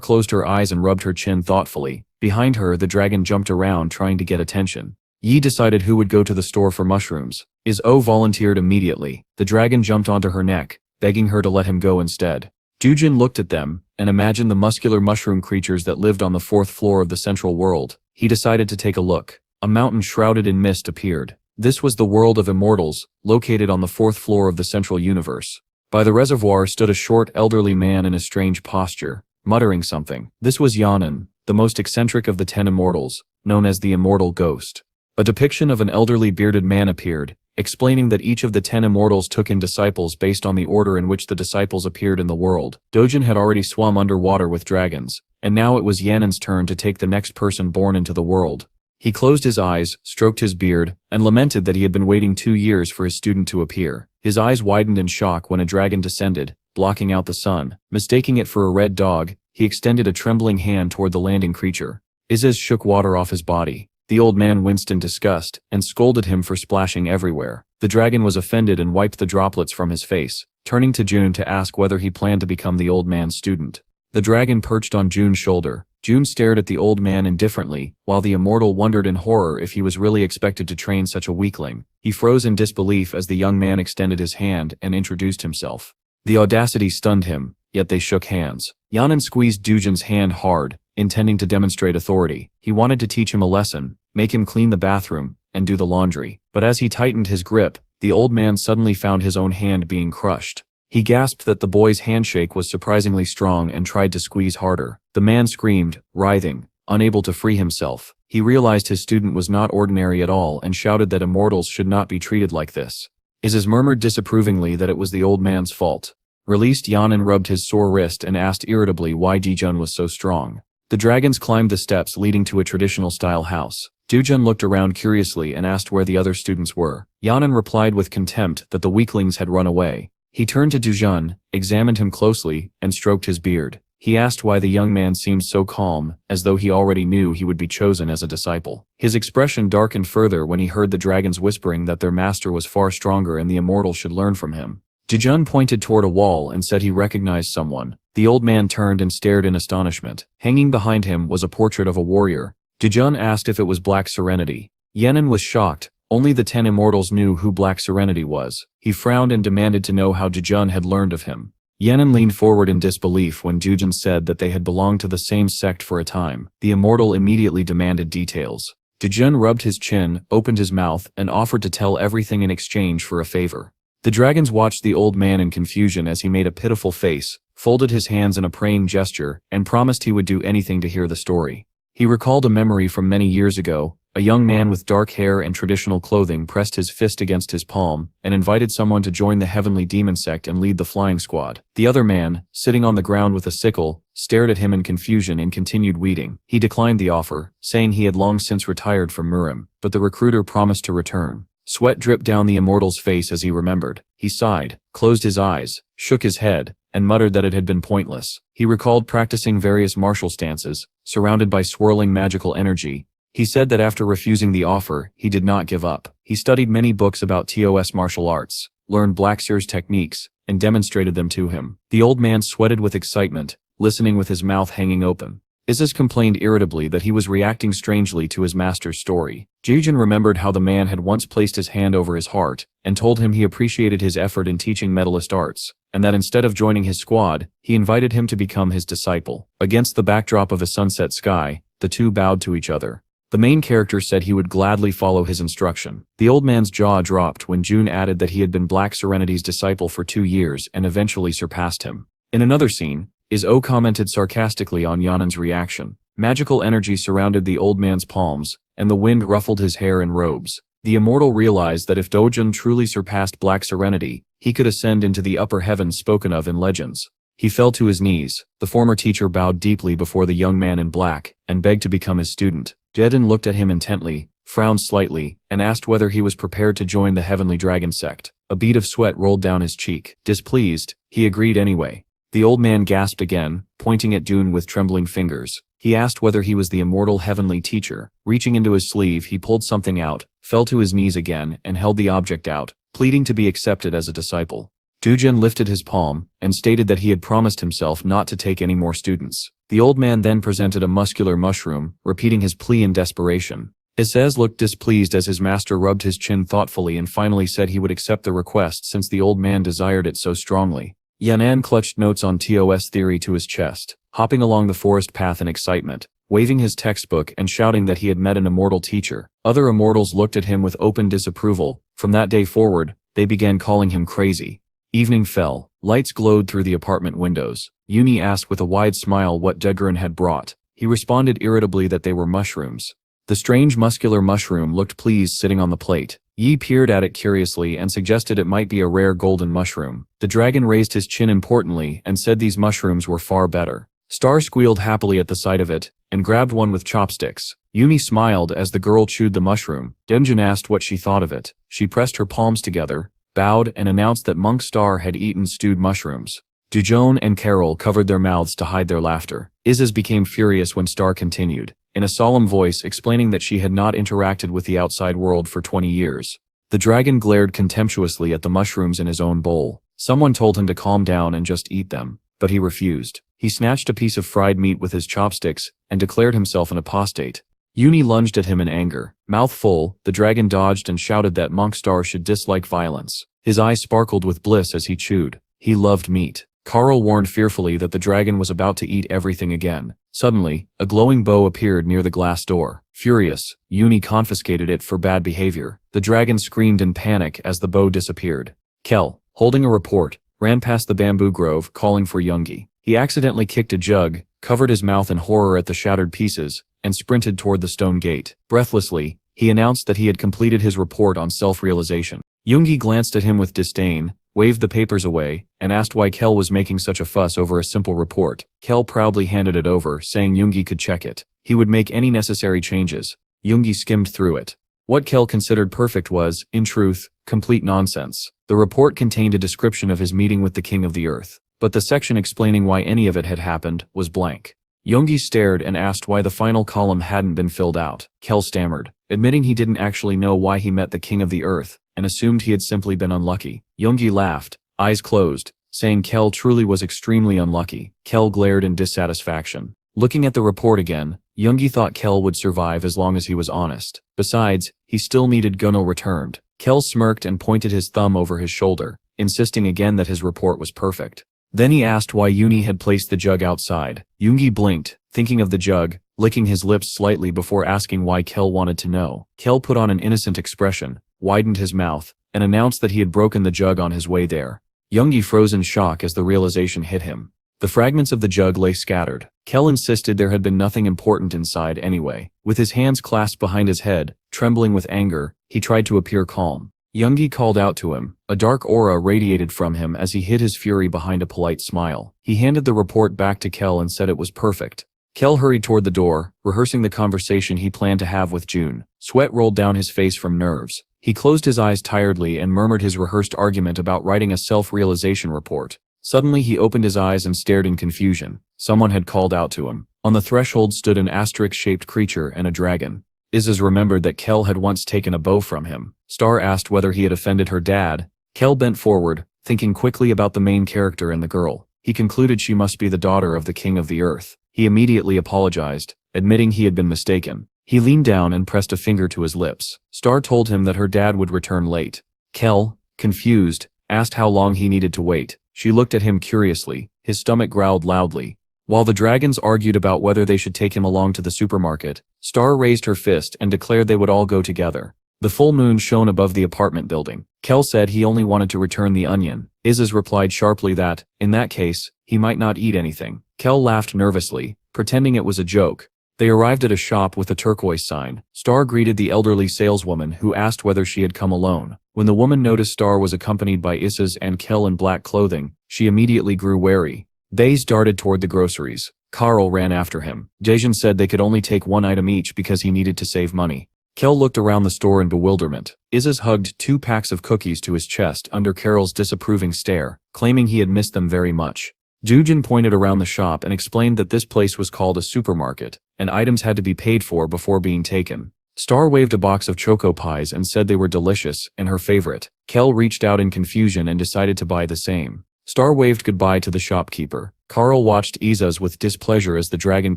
closed her eyes and rubbed her chin thoughtfully. Behind her, the dragon jumped around trying to get attention. Yi decided who would go to the store for mushrooms. Is-O volunteered immediately. The dragon jumped onto her neck, begging her to let him go instead. Jujin looked at them and imagined the muscular mushroom creatures that lived on the 4th floor of the central world. He decided to take a look. A mountain shrouded in mist appeared. This was the world of immortals, located on the 4th floor of the central universe. By the reservoir stood a short elderly man in a strange posture, muttering something. This was Yanan, the most eccentric of the 10 immortals, known as the Immortal Ghost. A depiction of an elderly bearded man appeared, explaining that each of the 10 immortals took in disciples based on the order in which the disciples appeared in the world. Dojin had already swum underwater with dragons, and now it was Yanan's turn to take the next person born into the world. He closed his eyes, stroked his beard, and lamented that he had been waiting 2 years for his student to appear. His eyes widened in shock when a dragon descended, blocking out the sun. Mistaking it for a red dog, he extended a trembling hand toward the landing creature. Isis shook water off his body. The old man winced in disgust, and scolded him for splashing everywhere. The dragon was offended and wiped the droplets from his face, turning to June to ask whether he planned to become the old man's student. The dragon perched on June's shoulder. June stared at the old man indifferently, while the immortal wondered in horror if he was really expected to train such a weakling. He froze in disbelief as the young man extended his hand and introduced himself. The audacity stunned him, yet they shook hands. Yanan squeezed Dujin's hand hard, intending to demonstrate authority. He wanted to teach him a lesson, make him clean the bathroom, and do the laundry. But as he tightened his grip, the old man suddenly found his own hand being crushed. He gasped that the boy's handshake was surprisingly strong and tried to squeeze harder. The man screamed, writhing, unable to free himself. He realized his student was not ordinary at all and shouted that immortals should not be treated like this. Isis murmured disapprovingly that it was the old man's fault. Released, Yanan rubbed his sore wrist and asked irritably why Dijun was so strong. The dragons climbed the steps leading to a traditional-style house. Dujun looked around curiously and asked where the other students were. Yanan replied with contempt that the weaklings had run away. He turned to Dujun, examined him closely, and stroked his beard. He asked why the young man seemed so calm, as though he already knew he would be chosen as a disciple. His expression darkened further when he heard the dragons whispering that their master was far stronger and the immortal should learn from him. Dujun pointed toward a wall and said he recognized someone. The old man turned and stared in astonishment. Hanging behind him was a portrait of a warrior. Dujun asked if it was Black Serenity. Yanan was shocked. Only the 10 immortals knew who Black Serenity was. He frowned and demanded to know how Dujun had learned of him. Yanan leaned forward in disbelief when Dujun said that they had belonged to the same sect for a time. The immortal immediately demanded details. Dujun rubbed his chin, opened his mouth, and offered to tell everything in exchange for a favor. The dragons watched the old man in confusion as he made a pitiful face, folded his hands in a praying gesture, and promised he would do anything to hear the story. He recalled a memory from many years ago. A young man with dark hair and traditional clothing pressed his fist against his palm and invited someone to join the heavenly demon sect and lead the flying squad. The other man, sitting on the ground with a sickle, stared at him in confusion and continued weeding. He declined the offer, saying he had long since retired from Murim, but the recruiter promised to return. Sweat dripped down the immortal's face as he remembered. He sighed, closed his eyes, shook his head, and muttered that it had been pointless. He recalled practicing various martial stances, surrounded by swirling magical energy. He said that after refusing the offer, he did not give up. He studied many books about TOS martial arts, learned Blacksir's techniques, and demonstrated them to him. The old man sweated with excitement, listening with his mouth hanging open. Isis complained irritably that he was reacting strangely to his master's story. Jijin remembered how the man had once placed his hand over his heart, and told him he appreciated his effort in teaching medalist arts, and that instead of joining his squad, he invited him to become his disciple. Against the backdrop of a sunset sky, the two bowed to each other. The main character said he would gladly follow his instruction. The old man's jaw dropped when June added that he had been Black Serenity's disciple for 2 years and eventually surpassed him. In another scene, Is-O commented sarcastically on Yanan's reaction. Magical energy surrounded the old man's palms, and the wind ruffled his hair and robes. The immortal realized that if Dojun truly surpassed Black Serenity, he could ascend into the upper heavens spoken of in legends. He fell to his knees. The former teacher bowed deeply before the young man in black, and begged to become his student. Jedin looked at him intently, frowned slightly, and asked whether he was prepared to join the Heavenly Dragon sect. A bead of sweat rolled down his cheek. Displeased, he agreed anyway. The old man gasped again, pointing at Dune with trembling fingers. He asked whether he was the immortal heavenly teacher. Reaching into his sleeve, he pulled something out, fell to his knees again, and held the object out, pleading to be accepted as a disciple. Dujin lifted his palm, and stated that he had promised himself not to take any more students. The old man then presented a muscular mushroom, repeating his plea in desperation. Isez looked displeased as his master rubbed his chin thoughtfully and finally said he would accept the request since the old man desired it so strongly. Yanan clutched notes on TOS theory to his chest, hopping along the forest path in excitement, waving his textbook and shouting that he had met an immortal teacher. Other immortals looked at him with open disapproval. From that day forward, they began calling him crazy. Evening fell. Lights glowed through the apartment windows. Yuni asked with a wide smile what Dedgren had brought. He responded irritably that they were mushrooms. The strange muscular mushroom looked pleased sitting on the plate. Yi peered at it curiously and suggested it might be a rare golden mushroom. The dragon raised his chin importantly and said these mushrooms were far better. Star squealed happily at the sight of it, and grabbed one with chopsticks. Yumi smiled as the girl chewed the mushroom. Denjin asked what she thought of it. She pressed her palms together, bowed and announced that Monk Star had eaten stewed mushrooms. Dujon and Carol covered their mouths to hide their laughter. Isis became furious when Star continued. in a solemn voice explaining that she had not interacted with the outside world for 20 years. The dragon glared contemptuously at the mushrooms in his own bowl. Someone told him to calm down and just eat them, but he refused. He snatched a piece of fried meat with his chopsticks and declared himself an apostate. Uni lunged at him in anger. Mouth full, the dragon dodged and shouted that Monk Star should dislike violence. His eyes sparkled with bliss as he chewed. He loved meat. Carl warned fearfully that the dragon was about to eat everything again. Suddenly, a glowing bow appeared near the glass door. Furious, Uni confiscated it for bad behavior. The dragon screamed in panic as the bow disappeared. Kel, holding a report, ran past the bamboo grove, calling for Yoongi. He accidentally kicked a jug, covered his mouth in horror at the shattered pieces, and sprinted toward the stone gate. Breathlessly, he announced that he had completed his report on self-realization. Yoongi glanced at him with disdain, waved the papers away, and asked why Kel was making such a fuss over a simple report. Kel proudly handed it over, saying Yoongi could check it. He would make any necessary changes. Yoongi skimmed through it. What Kel considered perfect was, in truth, complete nonsense. The report contained a description of his meeting with the King of the Earth, but the section explaining why any of it had happened was blank. Yoongi stared and asked why the final column hadn't been filled out. Kel stammered, admitting he didn't actually know why he met the King of the Earth, and assumed he had simply been unlucky. Yoongi laughed, eyes closed, saying Kel truly was extremely unlucky. Kel glared in dissatisfaction. Looking at the report again, Yoongi thought Kel would survive as long as he was honest. Besides, he still needed Gunno returned. Kel smirked and pointed his thumb over his shoulder, insisting again that his report was perfect. Then he asked why Uni had placed the jug outside. Yoongi blinked, thinking of the jug, licking his lips slightly before asking why Kel wanted to know. Kel put on an innocent expression, widened his mouth, and announced that he had broken the jug on his way there. Yoongi froze in shock as the realization hit him. The fragments of the jug lay scattered. Kel insisted there had been nothing important inside anyway. With his hands clasped behind his head, trembling with anger, he tried to appear calm. Yoongi called out to him. A dark aura radiated from him as he hid his fury behind a polite smile. He handed the report back to Kel and said it was perfect. Kel hurried toward the door, rehearsing the conversation he planned to have with June. Sweat rolled down his face from nerves. He closed his eyes tiredly and murmured his rehearsed argument about writing a self-realization report. Suddenly he opened his eyes and stared in confusion. Someone had called out to him. On the threshold stood an asterisk-shaped creature and a dragon. Isis remembered that Kel had once taken a bow from him. Star asked whether he had offended her dad. Kel bent forward, thinking quickly about the main character and the girl. He concluded she must be the daughter of the King of the Earth. He immediately apologized, admitting he had been mistaken. He leaned down and pressed a finger to his lips. Star told him that her dad would return late. Kel, confused, asked how long he needed to wait. She looked at him curiously. His stomach growled loudly. While the dragons argued about whether they should take him along to the supermarket, Star raised her fist and declared they would all go together. The full moon shone above the apartment building. Kel said he only wanted to return the onion. Isis replied sharply that, in that case, he might not eat anything. Kel laughed nervously, pretending it was a joke. They arrived at a shop with a turquoise sign. Star greeted the elderly saleswoman who asked whether she had come alone. When the woman noticed Star was accompanied by Isis and Kel in black clothing, she immediately grew wary. They darted toward the groceries. Carl ran after him. Jason said they could only take one item each because he needed to save money. Kel looked around the store in bewilderment. Isis hugged 2 packs of cookies to his chest under Carol's disapproving stare, claiming he had missed them very much. Jujin pointed around the shop and explained that this place was called a supermarket, and items had to be paid for before being taken. Star waved a box of choco pies and said they were delicious and her favorite. Kel reached out in confusion and decided to buy the same. Star waved goodbye to the shopkeeper. Carl watched Isis with displeasure as the dragon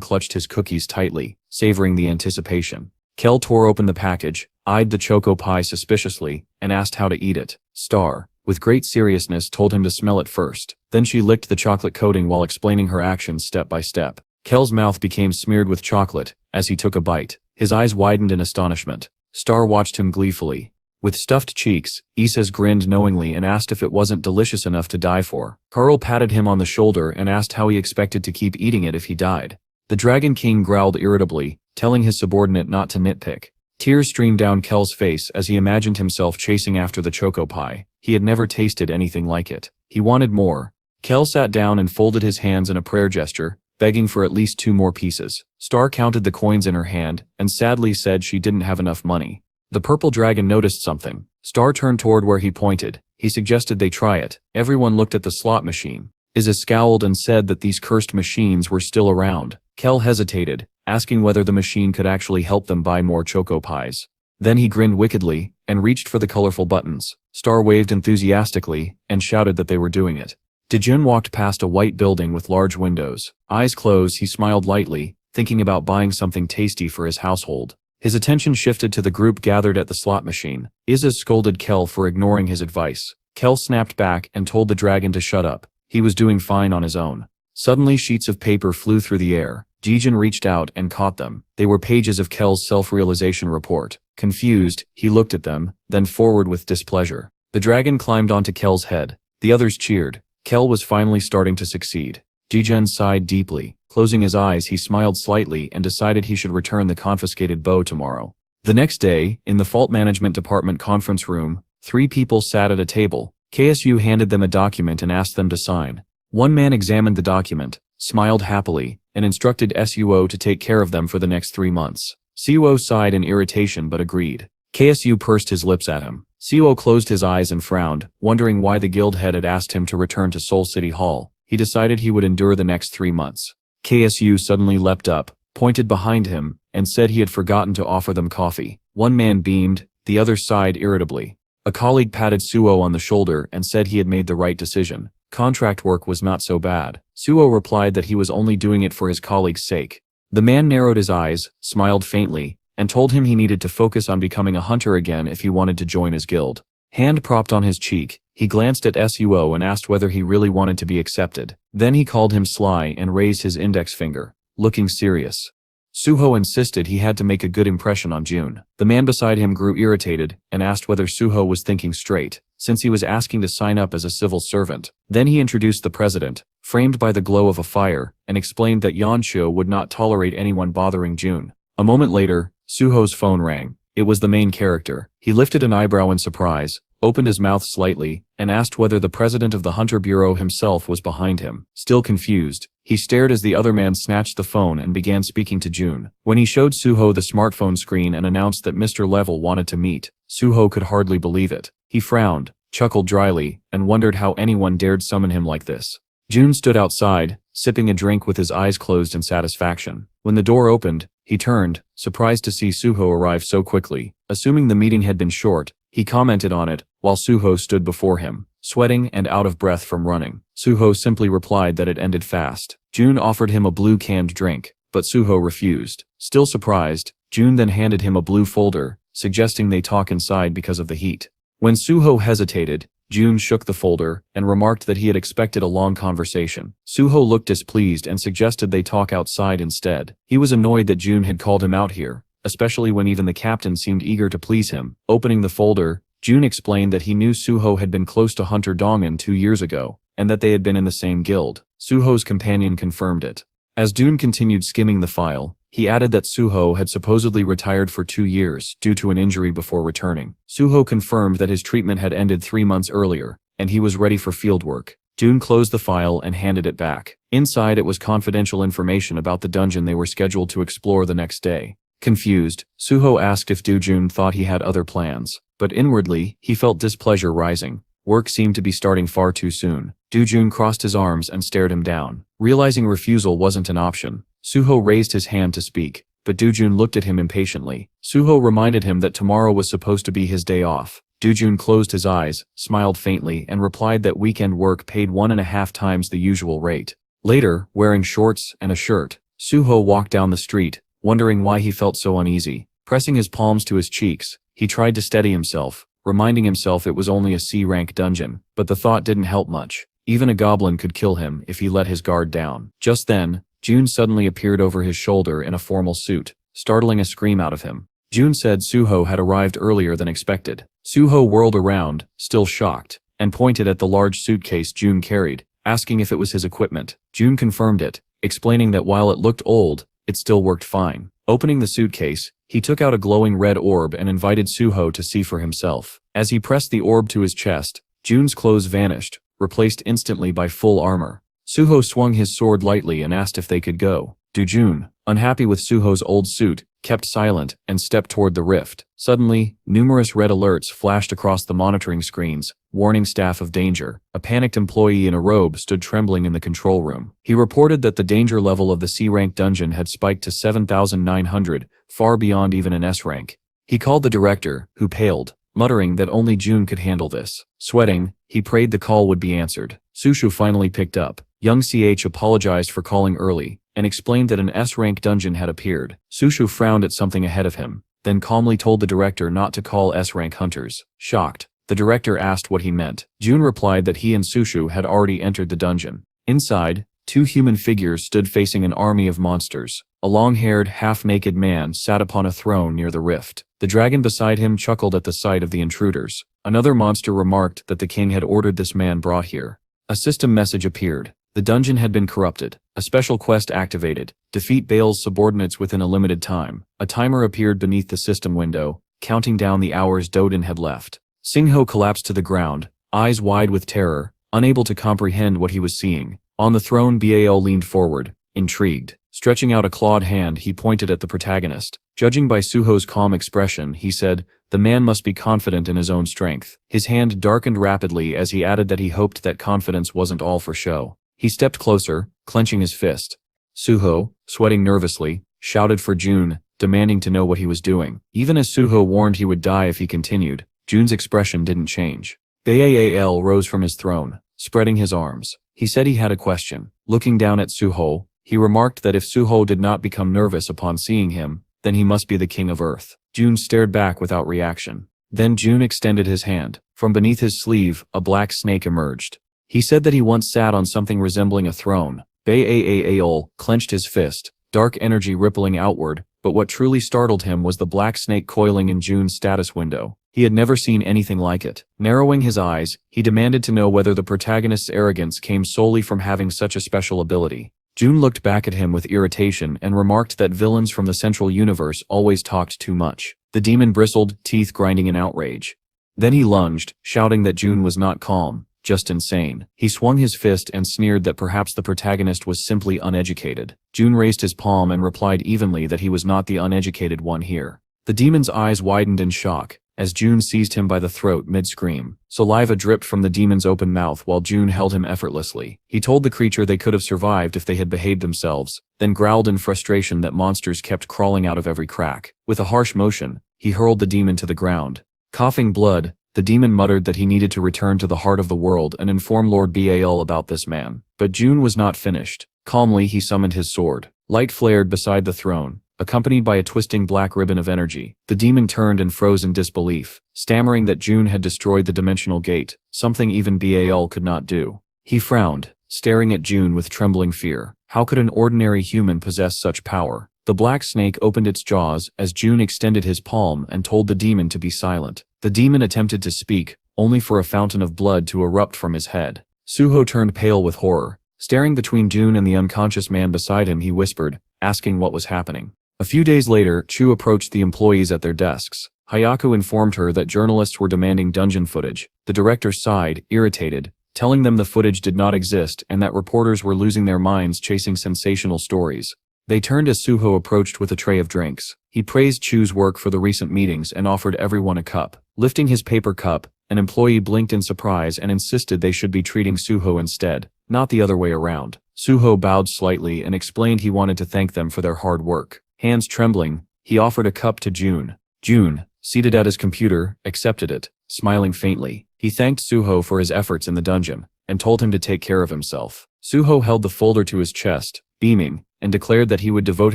clutched his cookies tightly, savoring the anticipation. Kel tore open the package, eyed the choco pie suspiciously, and asked how to eat it. Star, with great seriousness, told him to smell it first. Then she licked the chocolate coating while explaining her actions step by step. Kel's mouth became smeared with chocolate as he took a bite. His eyes widened in astonishment. Star watched him gleefully. With stuffed cheeks, Isis grinned knowingly and asked if it wasn't delicious enough to die for. Carl patted him on the shoulder and asked how he expected to keep eating it if he died. The Dragon King growled irritably, telling his subordinate not to nitpick. Tears streamed down Kel's face as he imagined himself chasing after the choco pie. He had never tasted anything like it. He wanted more. Kel sat down and folded his hands in a prayer gesture, begging for at least 2 more pieces. Star counted the coins in her hand and sadly said she didn't have enough money. The purple dragon noticed something. Star turned toward where he pointed. He suggested they try it. Everyone looked at the slot machine. Isis scowled and said that these cursed machines were still around. Kel hesitated, asking whether the machine could actually help them buy more choco pies. Then he grinned wickedly, and reached for the colorful buttons. Star waved enthusiastically, and shouted that they were doing it. Dejun walked past a white building with large windows. Eyes closed, he smiled lightly, thinking about buying something tasty for his household. His attention shifted to the group gathered at the slot machine. Iza scolded Kel for ignoring his advice. Kel snapped back and told the dragon to shut up. He was doing fine on his own. Suddenly sheets of paper flew through the air. Jijin reached out and caught them. They were pages of Kel's self-realization report. Confused, he looked at them, then forward with displeasure. The dragon climbed onto Kel's head. The others cheered. Kel was finally starting to succeed. Jijin sighed deeply. Closing his eyes, he smiled slightly and decided he should return the confiscated bow tomorrow. The next day, in the Fault Management Department conference room, 3 people sat at a table. KSU handed them a document and asked them to sign. One man examined the document, smiled happily, and instructed SUO to take care of them for the next 3 months. CUO sighed in irritation but agreed. KSU pursed his lips at him. CUO closed his eyes and frowned, wondering why the guild head had asked him to return to Seoul City Hall. He decided he would endure the next 3 months. KSU suddenly leapt up, pointed behind him, and said he had forgotten to offer them coffee. One man beamed, the other sighed irritably. A colleague patted Suo on the shoulder and said he had made the right decision. Contract work was not so bad. Suo replied that he was only doing it for his colleague's sake. The man narrowed his eyes, smiled faintly, and told him he needed to focus on becoming a hunter again if he wanted to join his guild. Hand propped on his cheek, he glanced at Suo and asked whether he really wanted to be accepted. Then he called him sly and raised his index finger, looking serious. Suho insisted he had to make a good impression on June. The man beside him grew irritated and asked whether Suho was thinking straight, since he was asking to sign up as a civil servant. Then he introduced the president, framed by the glow of a fire, and explained that Yanshio would not tolerate anyone bothering June. A moment later, Suho's phone rang. It was the main character. He lifted an eyebrow in surprise, opened his mouth slightly, and asked whether the president of the Hunter Bureau himself was behind him. Still confused, he stared as the other man snatched the phone and began speaking to June. When he showed Suho the smartphone screen and announced that Mr. Level wanted to meet, Suho could hardly believe it. He frowned, chuckled dryly, and wondered how anyone dared summon him like this. June stood outside, sipping a drink with his eyes closed in satisfaction. When the door opened, he turned, surprised to see Suho arrive so quickly. Assuming the meeting had been short, he commented on it, while Suho stood before him, sweating and out of breath from running. Suho simply replied that it ended fast. June offered him a blue canned drink, but Suho refused. Still surprised, June then handed him a blue folder, suggesting they talk inside because of the heat. When Suho hesitated, June shook the folder and remarked that he had expected a long conversation. Suho looked displeased and suggested they talk outside instead. He was annoyed that June had called him out here, especially when even the captain seemed eager to please him. Opening the folder, June explained that he knew Suho had been close to Hunter Dongan 2 years ago, and that they had been in the same guild. Suho's companion confirmed it. As June continued skimming the file, he added that Suho had supposedly retired for 2 years due to an injury before returning. Suho confirmed that his treatment had ended 3 months earlier, and he was ready for fieldwork. June closed the file and handed it back. Inside it was confidential information about the dungeon they were scheduled to explore the next day. Confused, Suho asked if June thought he had other plans, but inwardly, he felt displeasure rising. Work seemed to be starting far too soon. June crossed his arms and stared him down. Realizing refusal wasn't an option, Suho raised his hand to speak, but June looked at him impatiently. Suho reminded him that tomorrow was supposed to be his day off. June closed his eyes, smiled faintly, and replied that weekend work paid 1.5 times the usual rate. Later, wearing shorts and a shirt, Suho walked down the street, wondering why he felt so uneasy. Pressing his palms to his cheeks, he tried to steady himself, reminding himself it was only a C-rank dungeon, but the thought didn't help much. Even a goblin could kill him if he let his guard down. Just then, June suddenly appeared over his shoulder in a formal suit, startling a scream out of him. June said Suho had arrived earlier than expected. Suho whirled around, still shocked, and pointed at the large suitcase June carried, asking if it was his equipment. June confirmed it, explaining that while it looked old, it still worked fine. Opening the suitcase, he took out a glowing red orb and invited Suho to see for himself. As he pressed the orb to his chest, June's clothes vanished, replaced instantly by full armor. Suho swung his sword lightly and asked if they could go. June, unhappy with Suho's old suit, kept silent, and stepped toward the rift. Suddenly, numerous red alerts flashed across the monitoring screens, warning staff of danger. A panicked employee in a robe stood trembling in the control room. He reported that the danger level of the C-rank dungeon had spiked to 7,900, far beyond even an S-rank. He called the director, who paled, muttering that only June could handle this. Sweating, he prayed the call would be answered. Sushu finally picked up. Young CH apologized for calling early, and explained that an S-rank dungeon had appeared. Sushu frowned at something ahead of him, then calmly told the director not to call S-rank hunters. Shocked, the director asked what he meant. June replied that he and Sushu had already entered the dungeon. Inside, two human figures stood facing an army of monsters. A long-haired, half-naked man sat upon a throne near the rift. The dragon beside him chuckled at the sight of the intruders. Another monster remarked that the king had ordered this man brought here. A system message appeared. The dungeon had been corrupted. A special quest activated. Defeat Baal's subordinates within a limited time. A timer appeared beneath the system window, counting down the hours Dodin had left. Singho collapsed to the ground, eyes wide with terror, unable to comprehend what he was seeing. On the throne, Baal leaned forward, intrigued. Stretching out a clawed hand, he pointed at the protagonist. Judging by Suho's calm expression, he said, "The man must be confident in his own strength." His hand darkened rapidly as he added that he hoped that confidence wasn't all for show. He stepped closer, clenching his fist. Suho, sweating nervously, shouted for June, demanding to know what he was doing. Even as Suho warned he would die if he continued, June's expression didn't change. Baal rose from his throne, spreading his arms. He said he had a question. Looking down at Suho, he remarked that if Suho did not become nervous upon seeing him, then he must be the king of Earth. June stared back without reaction. Then June extended his hand. From beneath his sleeve, a black snake emerged. He said that he once sat on something resembling a throne. Baal clenched his fist, dark energy rippling outward, but what truly startled him was the black snake coiling in June's status window. He had never seen anything like it. Narrowing his eyes, he demanded to know whether the protagonist's arrogance came solely from having such a special ability. June looked back at him with irritation and remarked that villains from the central universe always talked too much. The demon bristled, teeth grinding in outrage. Then he lunged, shouting that June was not calm, just insane. He swung his fist and sneered that perhaps the protagonist was simply uneducated. June raised his palm and replied evenly that he was not the uneducated one here. The demon's eyes widened in shock, as June seized him by the throat mid-scream. Saliva dripped from the demon's open mouth while June held him effortlessly. He told the creature they could have survived if they had behaved themselves, then growled in frustration that monsters kept crawling out of every crack. With a harsh motion, he hurled the demon to the ground. Coughing blood, the demon muttered that he needed to return to the heart of the world and inform Lord Baal about this man. But June was not finished. Calmly, he summoned his sword. Light flared beside the throne, accompanied by a twisting black ribbon of energy. The demon turned and froze in disbelief, stammering that June had destroyed the dimensional gate, something even Baal could not do. He frowned, staring at June with trembling fear. How could an ordinary human possess such power? The black snake opened its jaws as June extended his palm and told the demon to be silent. The demon attempted to speak, only for a fountain of blood to erupt from his head. Suho turned pale with horror. Staring between June and the unconscious man beside him, he whispered, asking what was happening. A few days later, Chu approached the employees at their desks. Hayaku informed her that journalists were demanding dungeon footage. The director sighed, irritated, telling them the footage did not exist and that reporters were losing their minds chasing sensational stories. They turned as Suho approached with a tray of drinks. He praised Chu's work for the recent meetings and offered everyone a cup. Lifting his paper cup, an employee blinked in surprise and insisted they should be treating Suho instead, not the other way around. Suho bowed slightly and explained he wanted to thank them for their hard work. Hands trembling, he offered a cup to June. June, seated at his computer, accepted it, smiling faintly. He thanked Suho for his efforts in the dungeon, and told him to take care of himself. Suho held the folder to his chest, beaming, and declared that he would devote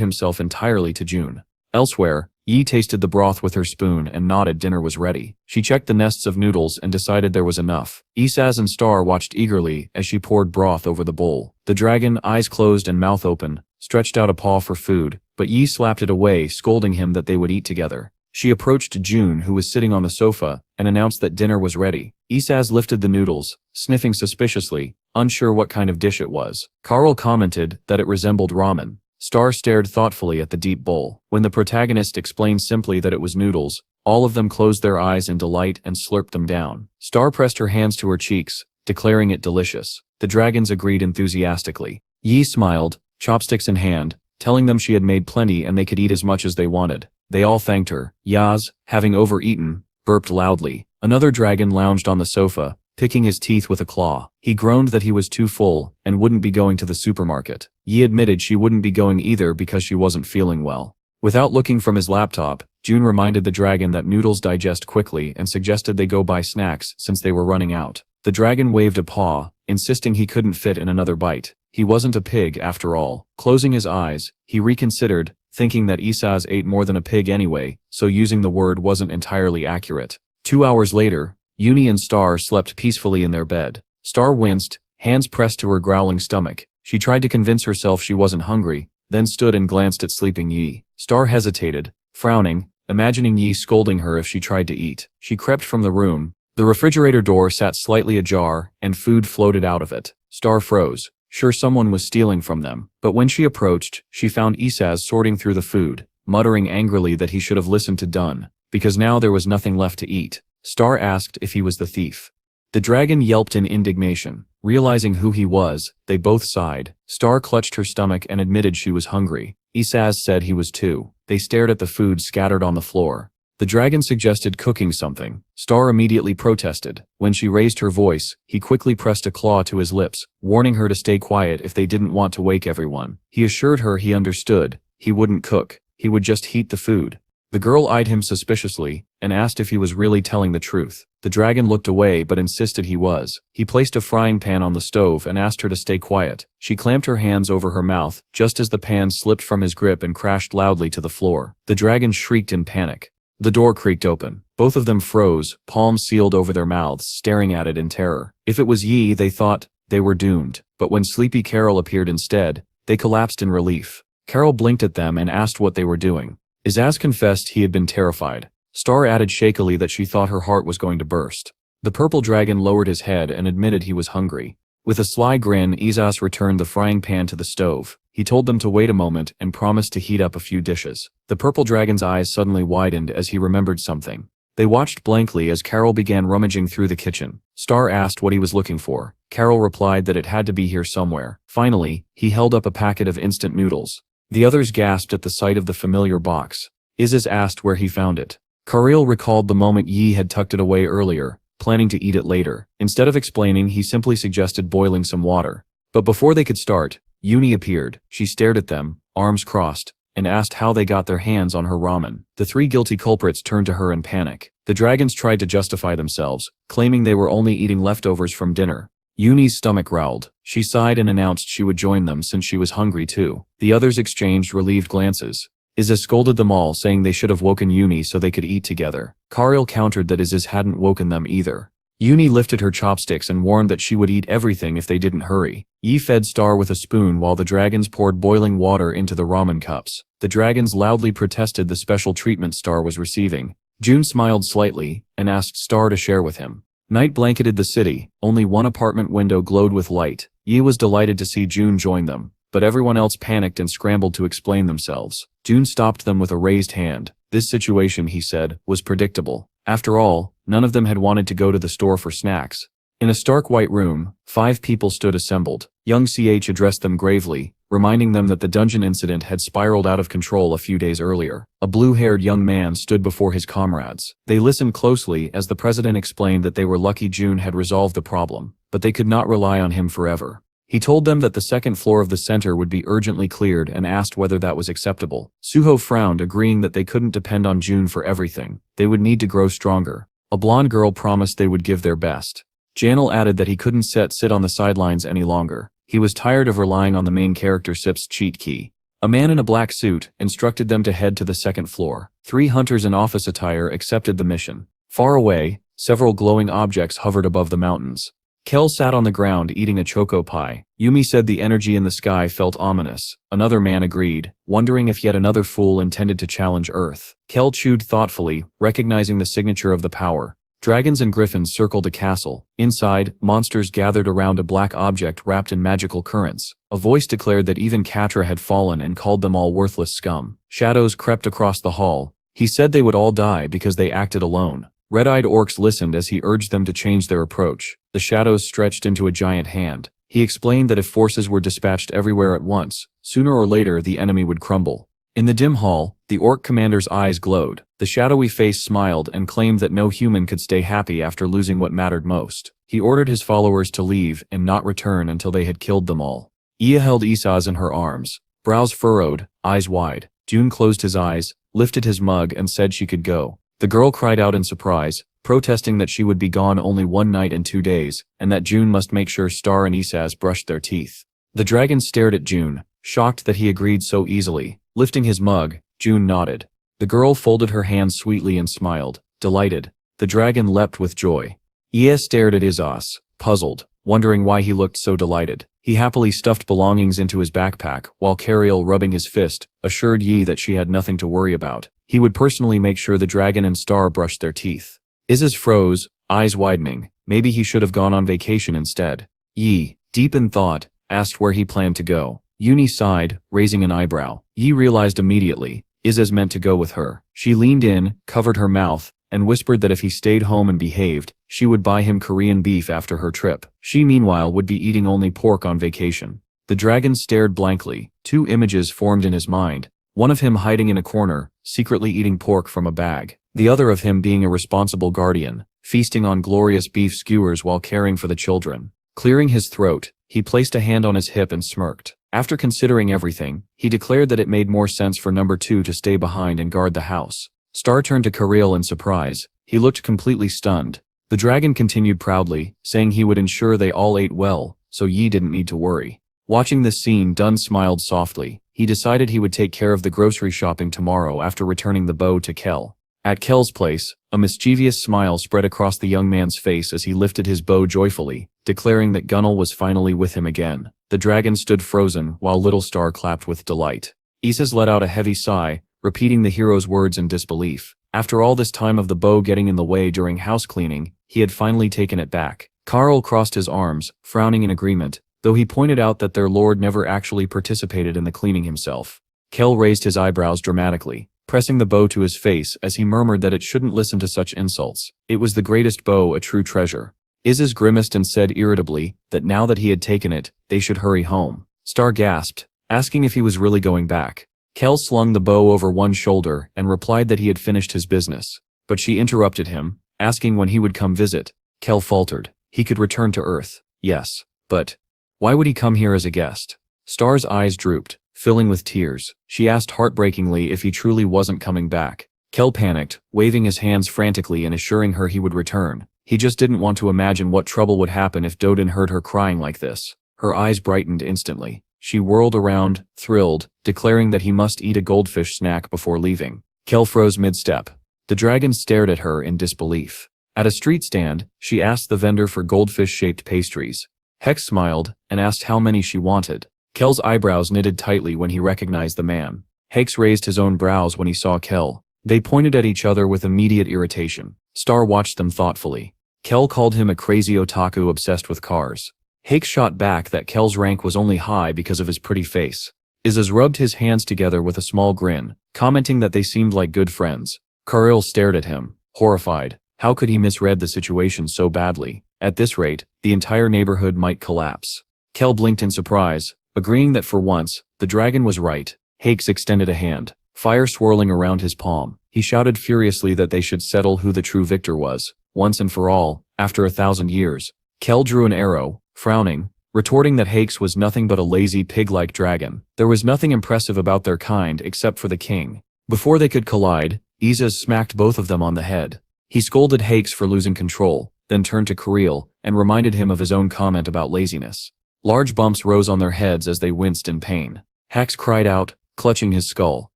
himself entirely to June. Elsewhere, Yi tasted the broth with her spoon and nodded dinner was ready. She checked the nests of noodles and decided there was enough. Isaz and Star watched eagerly as she poured broth over the bowl. The dragon, eyes closed and mouth open, stretched out a paw for food, but Yi slapped it away, scolding him that they would eat together. She approached June, who was sitting on the sofa, and announced that dinner was ready. Isaz lifted the noodles, sniffing suspiciously, unsure what kind of dish it was. Carl commented that it resembled ramen. Star stared thoughtfully at the deep bowl. When the protagonist explained simply that it was noodles, all of them closed their eyes in delight and slurped them down. Star pressed her hands to her cheeks, declaring it delicious. The dragons agreed enthusiastically. Yi smiled, chopsticks in hand, telling them she had made plenty and they could eat as much as they wanted. They all thanked her. Yaz, having overeaten, burped loudly. Another dragon lounged on the sofa, picking his teeth with a claw. He groaned that he was too full and wouldn't be going to the supermarket. Yi admitted she wouldn't be going either because she wasn't feeling well. Without looking from his laptop, June reminded the dragon that noodles digest quickly and suggested they go buy snacks since they were running out. The dragon waved a paw, insisting he couldn't fit in another bite. He wasn't a pig after all. Closing his eyes, he reconsidered, thinking that Isaz ate more than a pig anyway, so using the word wasn't entirely accurate. 2 hours later, Uni and Star slept peacefully in their bed. Star winced, hands pressed to her growling stomach. She tried to convince herself she wasn't hungry, then stood and glanced at sleeping Yi. Star hesitated, frowning, imagining Yi scolding her if she tried to eat. She crept from the room. The refrigerator door sat slightly ajar, and food floated out of it. Star froze, sure someone was stealing from them. But when she approached, she found Isaz sorting through the food, muttering angrily that he should have listened to Dun, because now there was nothing left to eat. Star asked if he was the thief. The dragon yelped in indignation. Realizing who he was, they both sighed. Star clutched her stomach and admitted she was hungry. Isaz said he was too. They stared at the food scattered on the floor. The dragon suggested cooking something. Star immediately protested. When she raised her voice, he quickly pressed a claw to his lips, warning her to stay quiet if they didn't want to wake everyone. He assured her he understood. He wouldn't cook. He would just heat the food. The girl eyed him suspiciously and asked if he was really telling the truth. The dragon looked away but insisted he was. He placed a frying pan on the stove and asked her to stay quiet. She clamped her hands over her mouth just as the pan slipped from his grip and crashed loudly to the floor. The dragon shrieked in panic. The door creaked open. Both of them froze, palms sealed over their mouths, staring at it in terror. If it was Yi, they thought, they were doomed. But when sleepy Carol appeared instead, they collapsed in relief. Carol blinked at them and asked what they were doing. Isaz confessed he had been terrified. Star added shakily that she thought her heart was going to burst. The purple dragon lowered his head and admitted he was hungry. With a sly grin, Isaz returned the frying pan to the stove. He told them to wait a moment and promised to heat up a few dishes. The purple dragon's eyes suddenly widened as he remembered something. They watched blankly as Carol began rummaging through the kitchen. Star asked what he was looking for. Carol replied that it had to be here somewhere. Finally, he held up a packet of instant noodles. The others gasped at the sight of the familiar box. Isaz asked where he found it. Karil recalled the moment Yi had tucked it away earlier, planning to eat it later. Instead of explaining, he simply suggested boiling some water. But before they could start, Uni appeared. She stared at them, arms crossed, and asked how they got their hands on her ramen. The three guilty culprits turned to her in panic. The dragons tried to justify themselves, claiming they were only eating leftovers from dinner. Uni's stomach growled. She sighed and announced she would join them since she was hungry too. The others exchanged relieved glances. Isaz scolded them all, saying they should have woken Uni so they could eat together. Karil countered that Isaz hadn't woken them either. Uni lifted her chopsticks and warned that she would eat everything if they didn't hurry. Yi fed Star with a spoon while the dragons poured boiling water into the ramen cups. The dragons loudly protested the special treatment Star was receiving. June smiled slightly and asked Star to share with him. Night blanketed the city. Only one apartment window glowed with light. Yi was delighted to see June join them, but everyone else panicked and scrambled to explain themselves. June stopped them with a raised hand. This situation, he said, was predictable. After all, none of them had wanted to go to the store for snacks. In a stark white room, 5 people stood assembled. Young CH addressed them gravely, reminding them that the dungeon incident had spiraled out of control a few days earlier. A blue-haired young man stood before his comrades. They listened closely as the president explained that they were lucky June had resolved the problem, but they could not rely on him forever. He told them that the second floor of the center would be urgently cleared and asked whether that was acceptable. Suho frowned, agreeing that they couldn't depend on June for everything. They would need to grow stronger. A blonde girl promised they would give their best. Janel added that he couldn't sit on the sidelines any longer. He was tired of relying on the main character Sip's cheat key. A man in a black suit instructed them to head to the second floor. 3 hunters in office attire accepted the mission. Far away, several glowing objects hovered above the mountains. Kel sat on the ground eating a choco pie. Yumi said the energy in the sky felt ominous. Another man agreed, wondering if yet another fool intended to challenge Earth. Kel chewed thoughtfully, recognizing the signature of the power. Dragons and griffins circled a castle. Inside, monsters gathered around a black object wrapped in magical currents. A voice declared that even Katra had fallen and called them all worthless scum. Shadows crept across the hall. He said they would all die because they acted alone. Red-eyed orcs listened as he urged them to change their approach. The shadows stretched into a giant hand. He explained that if forces were dispatched everywhere at once, Sooner or later the enemy would crumble. In the dim hall, the orc commander's eyes glowed. The shadowy face smiled and claimed that no human could stay happy after losing what mattered most. He ordered his followers to leave and not return until they had killed them all. Ia held Isaz in her arms, brows furrowed, eyes wide. June closed his eyes, lifted his mug and said she could go. The girl cried out in surprise, protesting that she would be gone only 1 night and 2 days, and that June must make sure Star and Isaz brushed their teeth. The dragon stared at June, shocked that he agreed so easily. Lifting his mug, June nodded. The girl folded her hands sweetly and smiled, delighted. The dragon leapt with joy. Ia stared at Isaz, puzzled, wondering why he looked so delighted. He happily stuffed belongings into his backpack, while Cariel, rubbing his fist, assured Yi that she had nothing to worry about. He would personally make sure the dragon and Star brushed their teeth. Isaz froze, eyes widening. Maybe he should have gone on vacation instead. Yi, deep in thought, asked where he planned to go. Uni sighed, raising an eyebrow. Yi realized immediately, Isaz meant to go with her. She leaned in, covered her mouth, and whispered that if he stayed home and behaved, she would buy him Korean beef after her trip. She meanwhile would be eating only pork on vacation. The dragon stared blankly. 2 images formed in his mind, one of him hiding in a corner, secretly eating pork from a bag, the other of him being a responsible guardian, feasting on glorious beef skewers while caring for the children. Clearing his throat, he placed a hand on his hip and smirked. After considering everything, he declared that it made more sense for number 2 to stay behind and guard the house. Star turned to Cariel in surprise. He looked completely stunned. The dragon continued proudly, saying he would ensure they all ate well, so Yi didn't need to worry. Watching this scene, Dun smiled softly. He decided he would take care of the grocery shopping tomorrow after returning the bow to Kel. At Kel's place, a mischievous smile spread across the young man's face as he lifted his bow joyfully, declaring that Gunnel was finally with him again. The dragon stood frozen while Little Star clapped with delight. Isaz let out a heavy sigh, repeating the hero's words in disbelief. After all this time of the bow getting in the way during house cleaning, he had finally taken it back. Carl crossed his arms, frowning in agreement, though he pointed out that their lord never actually participated in the cleaning himself. Kel raised his eyebrows dramatically, pressing the bow to his face as he murmured that it shouldn't listen to such insults. It was the greatest bow, a true treasure. Isaz grimaced and said irritably that now that he had taken it, they should hurry home. Star gasped, asking if he was really going back. Kel slung the bow over one shoulder and replied that he had finished his business. But she interrupted him, asking when he would come visit. Kel faltered. He could return to Earth. Yes. But why would he come here as a guest? Star's eyes drooped, filling with tears. She asked heartbreakingly if he truly wasn't coming back. Kel panicked, waving his hands frantically and assuring her he would return. He just didn't want to imagine what trouble would happen if Dodin heard her crying like this. Her eyes brightened instantly. She whirled around, thrilled, declaring that he must eat a goldfish snack before leaving. Kel froze mid-step. The dragon stared at her in disbelief. At a street stand, she asked the vendor for goldfish-shaped pastries. Hex smiled and asked how many she wanted. Kel's eyebrows knitted tightly when he recognized the man. Hex raised his own brows when he saw Kel. They pointed at each other with immediate irritation. Star watched them thoughtfully. Kel called him a crazy otaku obsessed with cars. Hex shot back that Kel's rank was only high because of his pretty face. Isaz rubbed his hands together with a small grin, commenting that they seemed like good friends. Cariel stared at him, horrified. How could he misread the situation so badly? At this rate, the entire neighborhood might collapse. Kel blinked in surprise, agreeing that for once, the dragon was right. Hex extended a hand, fire swirling around his palm. He shouted furiously that they should settle who the true victor was, once and for all, after 1,000 years. Kel drew an arrow, frowning, retorting that Hex was nothing but a lazy pig-like dragon. There was nothing impressive about their kind except for the king. Before they could collide, Isaz smacked both of them on the head. He scolded Hex for losing control, then turned to Cariel and reminded him of his own comment about laziness. Large bumps rose on their heads as they winced in pain. Hex cried out, clutching his skull.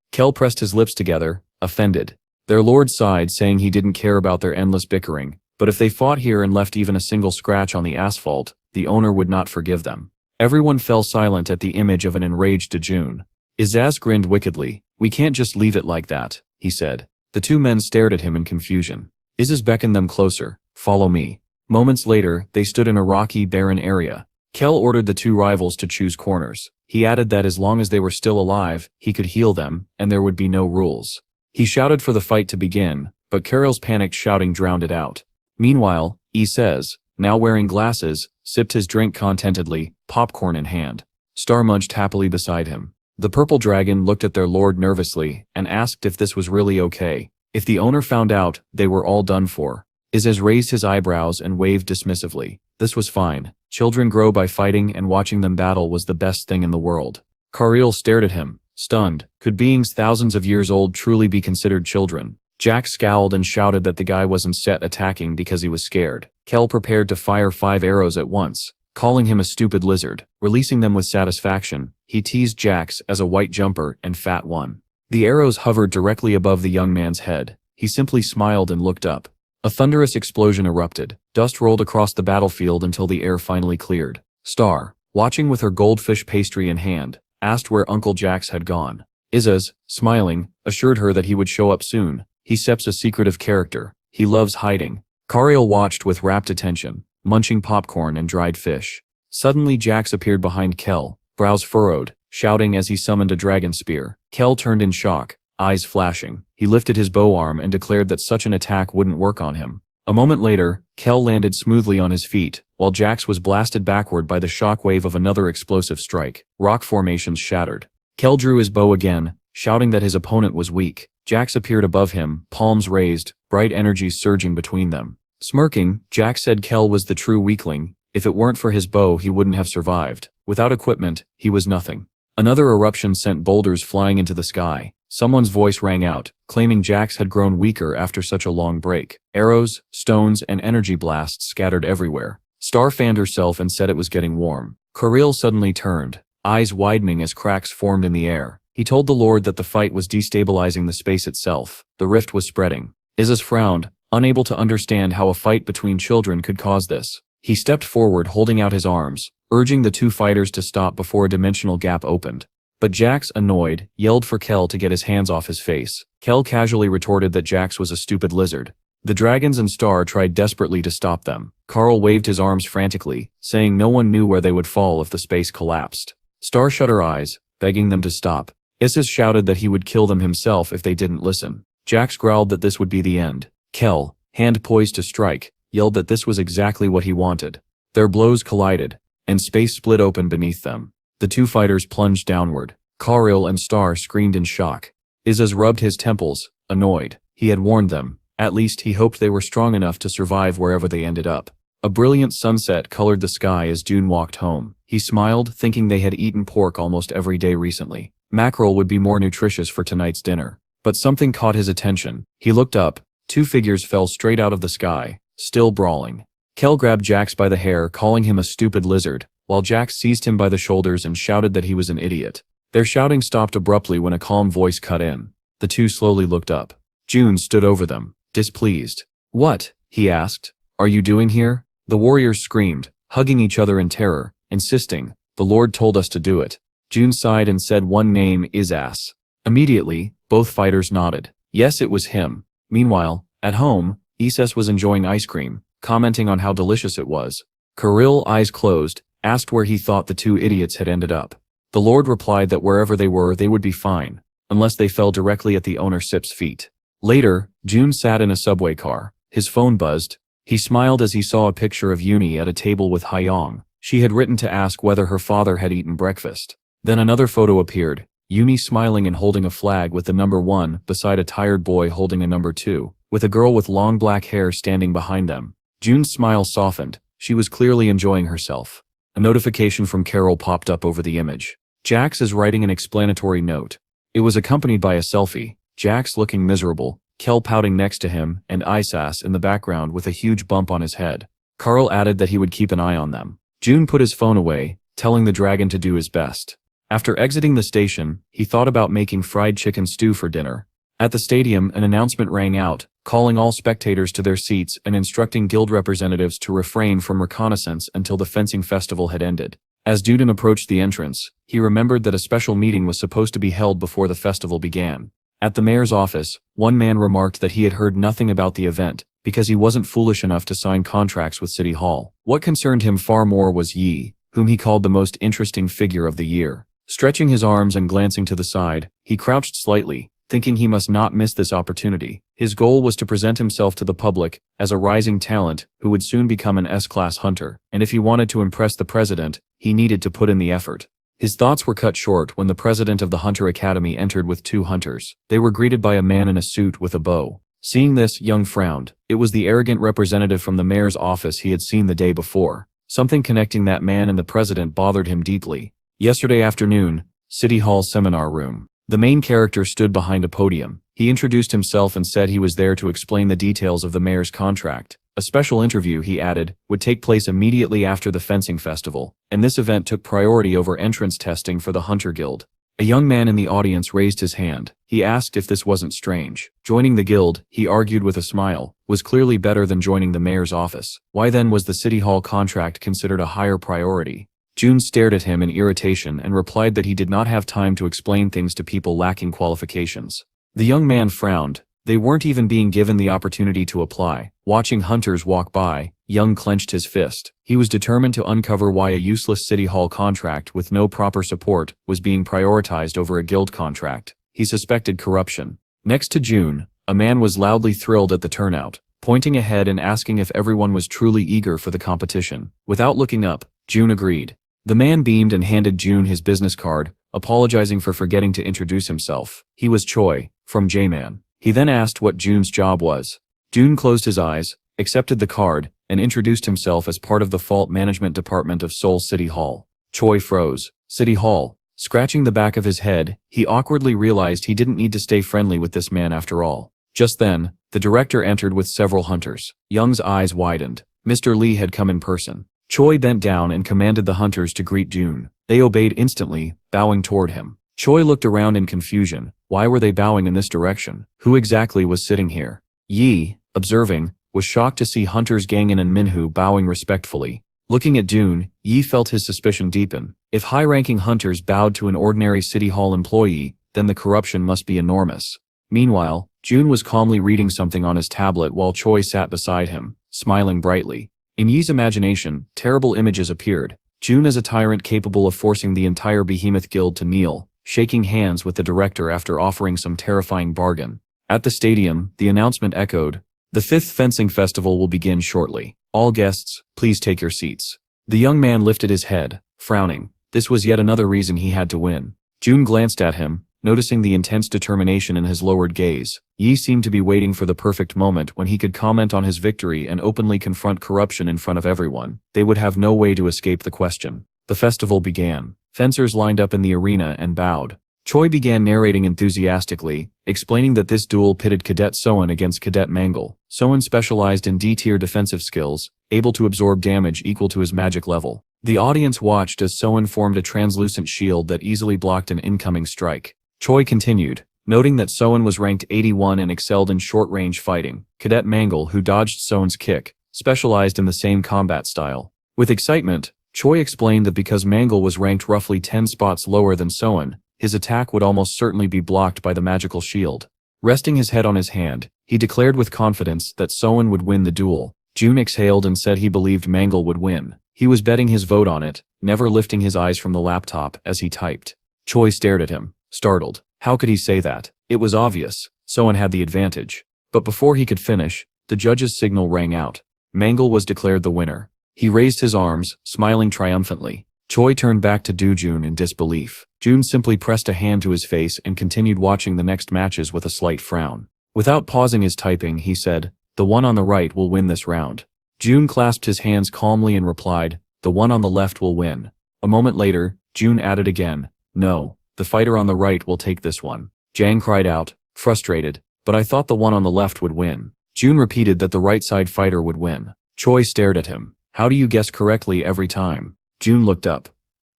Kel pressed his lips together, offended. Their lord sighed, saying he didn't care about their endless bickering, but if they fought here and left even a single scratch on the asphalt, the owner would not forgive them. Everyone fell silent at the image of an enraged Dejun. Isaz grinned wickedly. We can't just leave it like that, he said. The 2 men stared at him in confusion. Isaz beckoned them closer. Follow me. Moments later, they stood in a rocky, barren area. Kel ordered the 2 rivals to choose corners. He added that as long as they were still alive, he could heal them, and there would be no rules. He shouted for the fight to begin, but Cariel's panicked shouting drowned it out. Meanwhile, Isaz, now wearing glasses, sipped his drink contentedly, popcorn in hand. Star munched happily beside him. The purple dragon looked at their lord nervously and asked if this was really okay. If the owner found out, they were all done for. Izes raised his eyebrows and waved dismissively. This was fine. Children grow by fighting, and watching them battle was the best thing in the world. Kariel stared at him, stunned. Could beings thousands of years old truly be considered children? Jack scowled and shouted that the guy wasn't set attacking because he was scared. Kel prepared to fire 5 arrows at once, calling him a stupid lizard. Releasing them with satisfaction, he teased Jax as a white jumper and fat one. The arrows hovered directly above the young man's head. He simply smiled and looked up. A thunderous explosion erupted. Dust rolled across the battlefield until the air finally cleared. Star, watching with her goldfish pastry in hand, asked where Uncle Jax had gone. Izes, smiling, assured her that he would show up soon. He's a secretive character. He loves hiding. Kariel watched with rapt attention, munching popcorn and dried fish. Suddenly Jax appeared behind Kel, brows furrowed, shouting as he summoned a dragon spear. Kel turned in shock, eyes flashing. He lifted his bow arm and declared that such an attack wouldn't work on him. A moment later, Kel landed smoothly on his feet, while Jax was blasted backward by the shockwave of another explosive strike. Rock formations shattered. Kel drew his bow again, shouting that his opponent was weak. Jax appeared above him, palms raised, bright energies surging between them. Smirking, Jax said Kel was the true weakling. If it weren't for his bow, he wouldn't have survived. Without equipment, he was nothing. Another eruption sent boulders flying into the sky. Someone's voice rang out, claiming Jax had grown weaker after such a long break. Arrows, stones, and energy blasts scattered everywhere. Star fanned herself and said it was getting warm. Kariel suddenly turned, eyes widening as cracks formed in the air. He told the Lord that the fight was destabilizing the space itself. The rift was spreading. Izes frowned, unable to understand how a fight between children could cause this. He stepped forward holding out his arms, urging the 2 fighters to stop before a dimensional gap opened. But Jax, annoyed, yelled for Kel to get his hands off his face. Kel casually retorted that Jax was a stupid lizard. The dragons and Star tried desperately to stop them. Carl waved his arms frantically, saying no one knew where they would fall if the space collapsed. Star shut her eyes, begging them to stop. Izes shouted that he would kill them himself if they didn't listen. Jax growled that this would be the end. Kel, hand poised to strike, yelled that this was exactly what he wanted. Their blows collided, and space split open beneath them. The 2 fighters plunged downward. Kariel and Star screamed in shock. Izes rubbed his temples, annoyed. He had warned them. At least he hoped they were strong enough to survive wherever they ended up. A brilliant sunset colored the sky as June walked home. He smiled, thinking they had eaten pork almost every day recently. Mackerel would be more nutritious for tonight's dinner. But something caught his attention. He looked up. 2 figures fell straight out of the sky, still brawling. Kel grabbed Jax by the hair, calling him a stupid lizard, while Jax seized him by the shoulders and shouted that he was an idiot. Their shouting stopped abruptly when a calm voice cut in. The 2 slowly looked up. June stood over them, displeased. "What?" he asked. "Are you doing here?" The warriors screamed, hugging each other in terror, insisting, "The Lord told us to do it." June sighed and said one name, Izas. Immediately, both fighters nodded. Yes, it was him. Meanwhile, at home, Izes was enjoying ice cream, commenting on how delicious it was. Kariel, eyes closed, asked where he thought the 2 idiots had ended up. The Lord replied that wherever they were, they would be fine, unless they fell directly at the owner Sip's feet. Later, June sat in a subway car. His phone buzzed. He smiled as he saw a picture of Uni at a table with Haiyong. She had written to ask whether her father had eaten breakfast. Then another photo appeared, Uni smiling and holding a flag with the number 1 beside a tired boy holding a number 2, with a girl with long black hair standing behind them. June's smile softened. She was clearly enjoying herself. A notification from Carol popped up over the image. Jax is writing an explanatory note. It was accompanied by a selfie, Jax looking miserable, Kel pouting next to him, and Isas in the background with a huge bump on his head. Carl added that he would keep an eye on them. June put his phone away, telling the dragon to do his best. After exiting the station, he thought about making fried chicken stew for dinner. At the stadium, an announcement rang out, calling all spectators to their seats and instructing guild representatives to refrain from reconnaissance until the fencing festival had ended. As Duden approached the entrance, he remembered that a special meeting was supposed to be held before the festival began. At the mayor's office, one man remarked that he had heard nothing about the event, because he wasn't foolish enough to sign contracts with City Hall. What concerned him far more was Yi, whom he called the most interesting figure of the year. Stretching his arms and glancing to the side, he crouched slightly, thinking he must not miss this opportunity. His goal was to present himself to the public as a rising talent who would soon become an S-class hunter, and if he wanted to impress the president, he needed to put in the effort. His thoughts were cut short when the president of the Hunter Academy entered with 2 hunters. They were greeted by a man in a suit with a bow. Seeing this, Young frowned. It was the arrogant representative from the mayor's office he had seen the day before. Something connecting that man and the president bothered him deeply. Yesterday afternoon, City Hall seminar room. The main character stood behind a podium. He introduced himself and said he was there to explain the details of the mayor's contract. A special interview, he added, would take place immediately after the fencing festival, and this event took priority over entrance testing for the Hunter Guild. A young man in the audience raised his hand. He asked if this wasn't strange. Joining the guild, he argued with a smile, was clearly better than joining the mayor's office. Why then was the City Hall contract considered a higher priority? June stared at him in irritation and replied that he did not have time to explain things to people lacking qualifications. The young man frowned. They weren't even being given the opportunity to apply. Watching hunters walk by, Young clenched his fist. He was determined to uncover why a useless City Hall contract with no proper support was being prioritized over a guild contract. He suspected corruption. Next to June, a man was loudly thrilled at the turnout, pointing ahead and asking if everyone was truly eager for the competition. Without looking up, June agreed. The man beamed and handed June his business card, apologizing for forgetting to introduce himself. He was Choi, from J-Man. He then asked what June's job was. June closed his eyes, accepted the card, and introduced himself as part of the Fault Management Department of Seoul City Hall. Choi froze. City Hall. Scratching the back of his head, he awkwardly realized he didn't need to stay friendly with this man after all. Just then, the director entered with several hunters. Young's eyes widened. Mr. Lee had come in person. Choi bent down and commanded the hunters to greet June. They obeyed instantly, bowing toward him. Choi looked around in confusion. Why were they bowing in this direction? Who exactly was sitting here? Yi, observing, was shocked to see hunters Gangan and Minhu bowing respectfully. Looking at June, Yi felt his suspicion deepen. If high-ranking hunters bowed to an ordinary City Hall employee, then the corruption must be enormous. Meanwhile, June was calmly reading something on his tablet while Choi sat beside him, smiling brightly. In Yi's imagination, terrible images appeared. June as a tyrant capable of forcing the entire Behemoth Guild to kneel, shaking hands with the director after offering some terrifying bargain. At the stadium, the announcement echoed, "The 5th fencing festival will begin shortly. All guests, please take your seats." The young man lifted his head, frowning. This was yet another reason he had to win. June glanced at him, noticing the intense determination in his lowered gaze. Yi seemed to be waiting for the perfect moment when he could comment on his victory and openly confront corruption in front of everyone. They would have no way to escape the question. The festival began. Fencers lined up in the arena and bowed. Choi began narrating enthusiastically, explaining that this duel pitted Cadet Soen against Cadet Mangle. Soen specialized in D-tier defensive skills, able to absorb damage equal to his magic level. The audience watched as Soen formed a translucent shield that easily blocked an incoming strike. Choi continued, noting that Soen was ranked 81 and excelled in short-range fighting. Cadet Mangle, who dodged Soen's kick, specialized in the same combat style. With excitement, Choi explained that because Mangle was ranked roughly 10 spots lower than Soen, his attack would almost certainly be blocked by the magical shield. Resting his head on his hand, he declared with confidence that Soen would win the duel. June exhaled and said he believed Mangle would win. He was betting his vote on it, never lifting his eyes from the laptop as he typed. Choi stared at him, startled. How could he say that? It was obvious. Soen had the advantage. But before he could finish, the judge's signal rang out. Mangle was declared the winner. He raised his arms, smiling triumphantly. Choi turned back to June in disbelief. June simply pressed a hand to his face and continued watching the next matches with a slight frown. Without pausing his typing, he said, "The one on the right will win this round." June clasped his hands calmly and replied, "The one on the left will win." A moment later, June added again, "No, the fighter on the right will take this one." Jang cried out, frustrated, "But I thought the one on the left would win." June repeated that the right side fighter would win. Choi stared at him. "How do you guess correctly every time?" June looked up.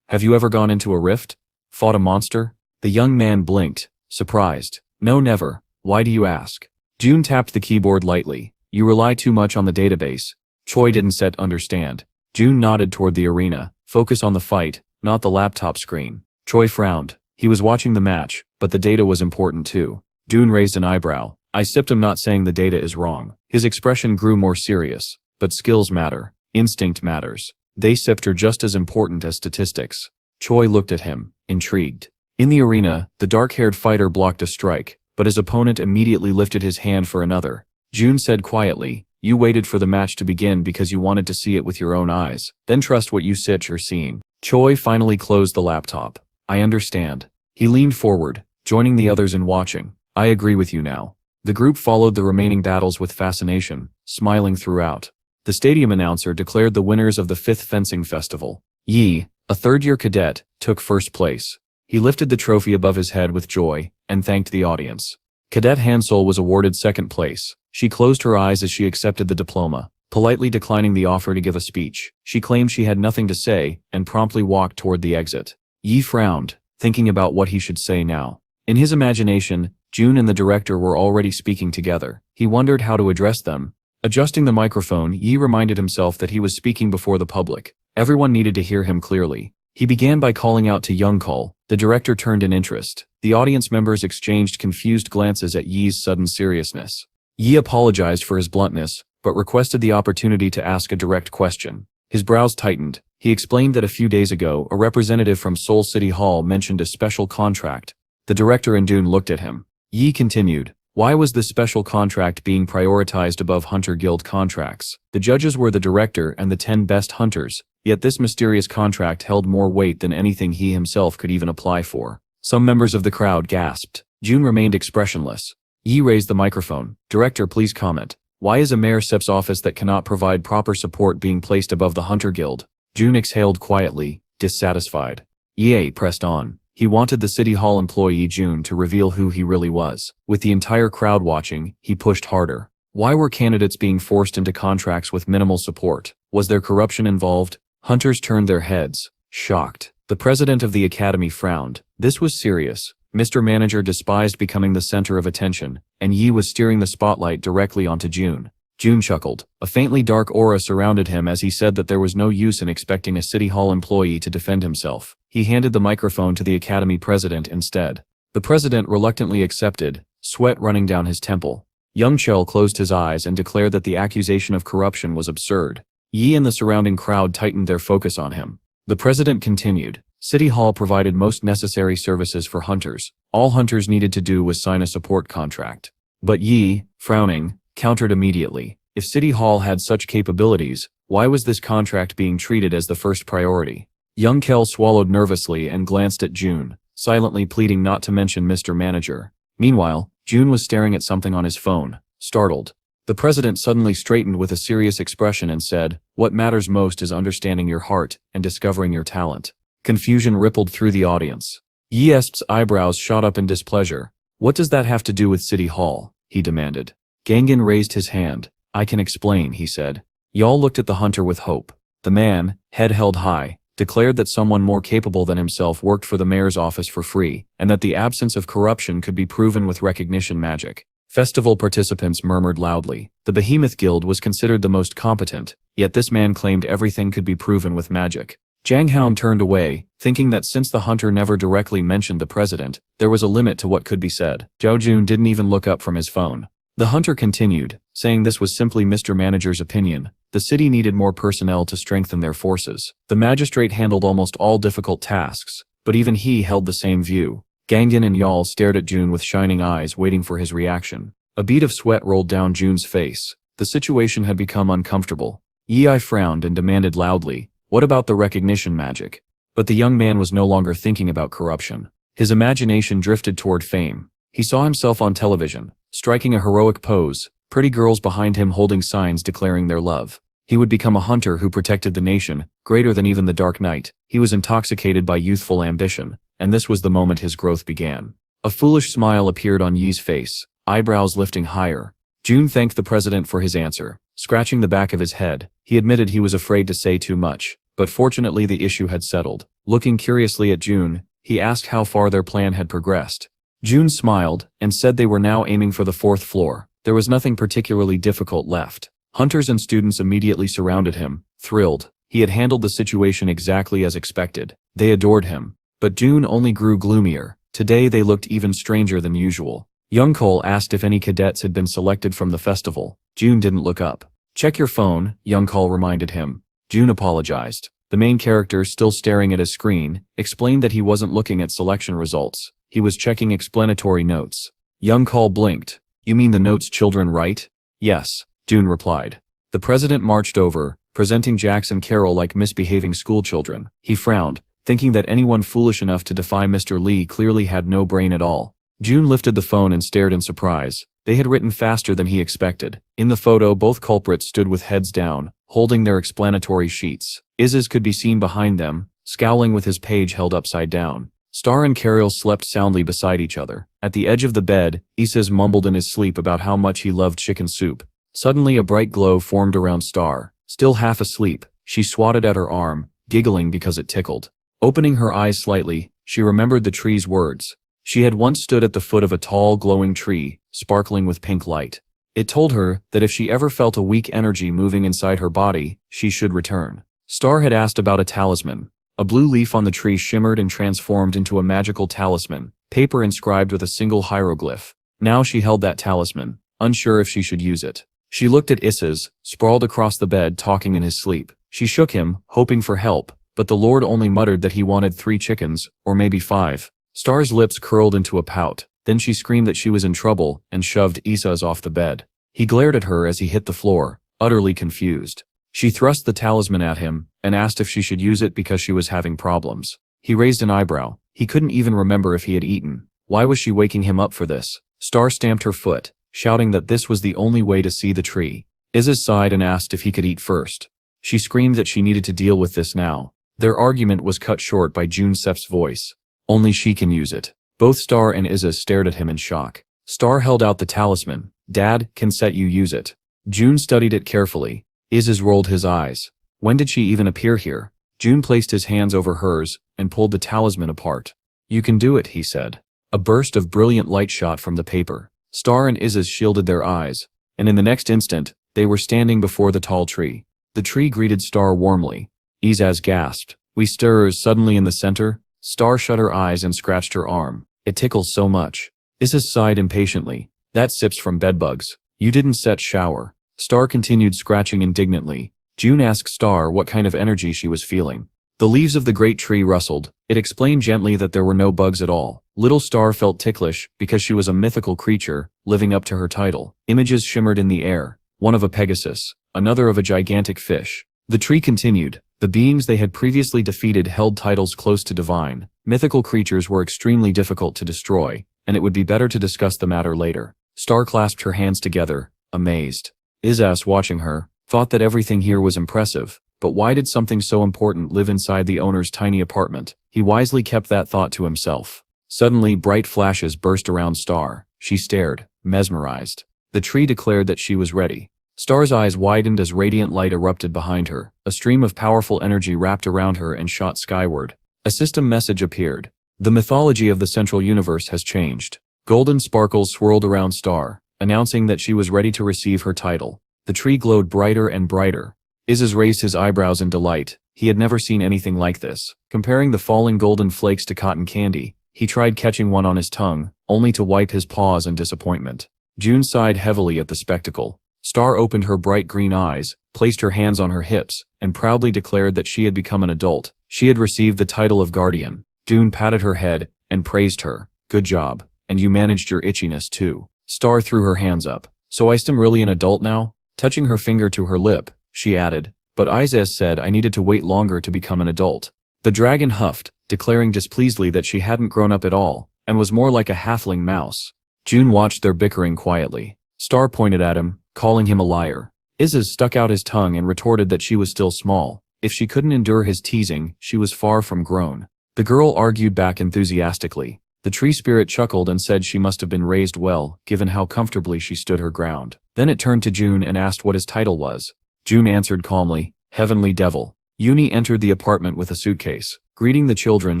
"Have you ever gone into a rift? Fought a monster?" The young man blinked, surprised. "No, never. Why do you ask?" June tapped the keyboard lightly. "You rely too much on the database." Choi didn't understand. June nodded toward the arena. "Focus on the fight, not the laptop screen." Choi frowned. He was watching the match, but the data was important too. June raised an eyebrow. "I sipped. I'm not saying the data is wrong." His expression grew more serious. "But skills matter. Instinct matters. They sipped are just as important as statistics." Choi looked at him, intrigued. In the arena, the dark-haired fighter blocked a strike, but his opponent immediately lifted his hand for another. June said quietly, "You waited for the match to begin because you wanted to see it with your own eyes. Then trust what you sit are seeing." Choi finally closed the laptop. I understand. He leaned forward, joining the others in watching. I agree with you now. The group followed the remaining battles with fascination, smiling throughout. The stadium announcer declared the winners of the 5th fencing festival. Yi, a third-year cadet, took first place. He lifted the trophy above his head with joy, and thanked the audience. Cadet Hansol was awarded second place. She closed her eyes as she accepted the diploma, politely declining the offer to give a speech. She claimed she had nothing to say, and promptly walked toward the exit. Yi frowned, thinking about what he should say now. In his imagination, June and the director were already speaking together. He wondered how to address them. Adjusting the microphone, Yi reminded himself that he was speaking before the public. Everyone needed to hear him clearly. He began by calling out to Youngkul. The director turned in interest. The audience members exchanged confused glances at Yi's sudden seriousness. Yi apologized for his bluntness, but requested the opportunity to ask a direct question. His brows tightened. He explained that a few days ago, a representative from Seoul City Hall mentioned a special contract. The director and Dune looked at him. Yi continued, why was this special contract being prioritized above Hunter Guild contracts? The judges were the director and the 10 best hunters, yet this mysterious contract held more weight than anything he himself could even apply for. Some members of the crowd gasped. June remained expressionless. Yi raised the microphone. Director, please comment. Why is a mayor SEP's office that cannot provide proper support being placed above the Hunter Guild? June exhaled quietly, dissatisfied. Yi pressed on. He wanted the City Hall employee June to reveal who he really was. With the entire crowd watching, he pushed harder. Why were candidates being forced into contracts with minimal support? Was there corruption involved? Hunters turned their heads, shocked. The president of the academy frowned. This was serious. Mr. Manager despised becoming the center of attention, and Yi was steering the spotlight directly onto June. June chuckled. A faintly dark aura surrounded him as he said that there was no use in expecting a City Hall employee to defend himself. He handed the microphone to the academy president instead. The president reluctantly accepted, sweat running down his temple. Young Chel closed his eyes and declared that the accusation of corruption was absurd. Yi and the surrounding crowd tightened their focus on him. The president continued. City Hall provided most necessary services for hunters. All hunters needed to do was sign a support contract. But Yi, frowning, countered immediately. If City Hall had such capabilities, why was this contract being treated as the first priority? Young Kel swallowed nervously and glanced at June, silently pleading not to mention Mr. Manager. Meanwhile, June was staring at something on his phone, startled. The president suddenly straightened with a serious expression and said, "What matters most is understanding your heart and discovering your talent." Confusion rippled through the audience. Yi's eyebrows shot up in displeasure. What does that have to do with City Hall? He demanded. Gangan raised his hand. I can explain, he said. Y'all looked at the hunter with hope. The man, head held high, declared that someone more capable than himself worked for the mayor's office for free, and that the absence of corruption could be proven with recognition magic. Festival participants murmured loudly. The Behemoth Guild was considered the most competent, yet this man claimed everything could be proven with magic. Jang Houn turned away, thinking that since the hunter never directly mentioned the president, there was a limit to what could be said. Zhao Jun didn't even look up from his phone. The hunter continued, saying this was simply Mr. Manager's opinion. The city needed more personnel to strengthen their forces. The magistrate handled almost all difficult tasks, but even he held the same view. Gangan and Yal stared at June with shining eyes, waiting for his reaction. A bead of sweat rolled down June's face. The situation had become uncomfortable. Yi frowned and demanded loudly, "What about the recognition magic?" But the young man was no longer thinking about corruption. His imagination drifted toward fame. He saw himself on television, striking a heroic pose, pretty girls behind him holding signs declaring their love. He would become a hunter who protected the nation, greater than even the Dark Knight. He was intoxicated by youthful ambition, and this was the moment his growth began. A foolish smile appeared on Yi's face, eyebrows lifting higher. June thanked the president for his answer. Scratching the back of his head, he admitted he was afraid to say too much, but fortunately the issue had settled. Looking curiously at June, he asked how far their plan had progressed. June smiled, and said they were now aiming for the 4th floor. There was nothing particularly difficult left. Hunters and students immediately surrounded him, thrilled. He had handled the situation exactly as expected. They adored him. But June only grew gloomier. Today they looked even stranger than usual. Young Cole asked if any cadets had been selected from the festival. June didn't look up. "Check your phone," Young Cole reminded him. June apologized. The main character, still staring at his screen, explained that he wasn't looking at selection results. He was checking explanatory notes. Young Cole blinked. "You mean the notes children write?" "Yes," June replied. The president marched over, presenting Jax and Carol like misbehaving schoolchildren. He frowned, thinking that anyone foolish enough to defy Mr. Lee clearly had no brain at all. June lifted the phone and stared in surprise. They had written faster than he expected. In the photo, both culprits stood with heads down, holding their explanatory sheets. Isis could be seen behind them, scowling with his page held upside down. Star and Carol slept soundly beside each other. At the edge of the bed, Isis mumbled in his sleep about how much he loved chicken soup. Suddenly a bright glow formed around Star. Still half asleep, she swatted at her arm, giggling because it tickled. Opening her eyes slightly, she remembered the tree's words. She had once stood at the foot of a tall, glowing tree, sparkling with pink light. It told her that if she ever felt a weak energy moving inside her body, she should return. Star had asked about a talisman. A blue leaf on the tree shimmered and transformed into a magical talisman, paper inscribed with a single hieroglyph. Now she held that talisman, unsure if she should use it. She looked at Isis, sprawled across the bed talking in his sleep. She shook him, hoping for help, but the Lord only muttered that he wanted 3 chickens, or maybe 5. Star's lips curled into a pout. Then she screamed that she was in trouble and shoved Isis off the bed. He glared at her as he hit the floor, utterly confused. She thrust the talisman at him and asked if she should use it because she was having problems. He raised an eyebrow. He couldn't even remember if he had eaten. Why was she waking him up for this? Star stamped her foot, shouting that this was the only way to see the tree. Isis sighed and asked if he could eat first. She screamed that she needed to deal with this now. Their argument was cut short by June Sep's voice. Only she can use it. Both Star and Isis stared at him in shock. Star held out the talisman. Dad, can Set you use it? June studied it carefully. Isis rolled his eyes. When did she even appear here? June placed his hands over hers and pulled the talisman apart. You can do it, he said. A burst of brilliant light shot from the paper. Star and Isis shielded their eyes, and in the next instant, they were standing before the tall tree. The tree greeted Star warmly. Isis gasped. We stirs suddenly in the center. Star shut her eyes and scratched her arm. It tickles so much. Isis sighed impatiently. That sips from bedbugs. You didn't Set shower. Star continued scratching indignantly. June asked Star what kind of energy she was feeling. The leaves of the great tree rustled. It explained gently that there were no bugs at all. Little Star felt ticklish because she was a mythical creature, living up to her title. Images shimmered in the air. One of a Pegasus, another of a gigantic fish. The tree continued. The beings they had previously defeated held titles close to divine. Mythical creatures were extremely difficult to destroy, and it would be better to discuss the matter later. Star clasped her hands together, amazed. Isis, watching her, thought that everything here was impressive, but why did something so important live inside the owner's tiny apartment? He wisely kept that thought to himself. Suddenly, bright flashes burst around Star. She stared, mesmerized. The tree declared that she was ready. Star's eyes widened as radiant light erupted behind her. A stream of powerful energy wrapped around her and shot skyward. A system message appeared. The mythology of the central universe has changed. Golden sparkles swirled around Star, announcing that she was ready to receive her title. The tree glowed brighter and brighter. Isis raised his eyebrows in delight. He had never seen anything like this. Comparing the falling golden flakes to cotton candy, he tried catching one on his tongue, only to wipe his paws in disappointment. June sighed heavily at the spectacle. Star opened her bright green eyes, placed her hands on her hips, and proudly declared that she had become an adult. She had received the title of guardian. June patted her head and praised her. Good job. And you managed your itchiness too. Star threw her hands up. So I'm really an adult now? Touching her finger to her lip, she added. But Isis said I needed to wait longer to become an adult. The dragon huffed, declaring displeasedly that she hadn't grown up at all, and was more like a halfling mouse. June watched their bickering quietly. Star pointed at him, calling him a liar. Isis stuck out his tongue and retorted that she was still small. If she couldn't endure his teasing, she was far from grown. The girl argued back enthusiastically. The tree spirit chuckled and said she must have been raised well, given how comfortably she stood her ground. Then it turned to June and asked what his title was. June answered calmly, Heavenly Devil. Uni entered the apartment with a suitcase. Greeting the children,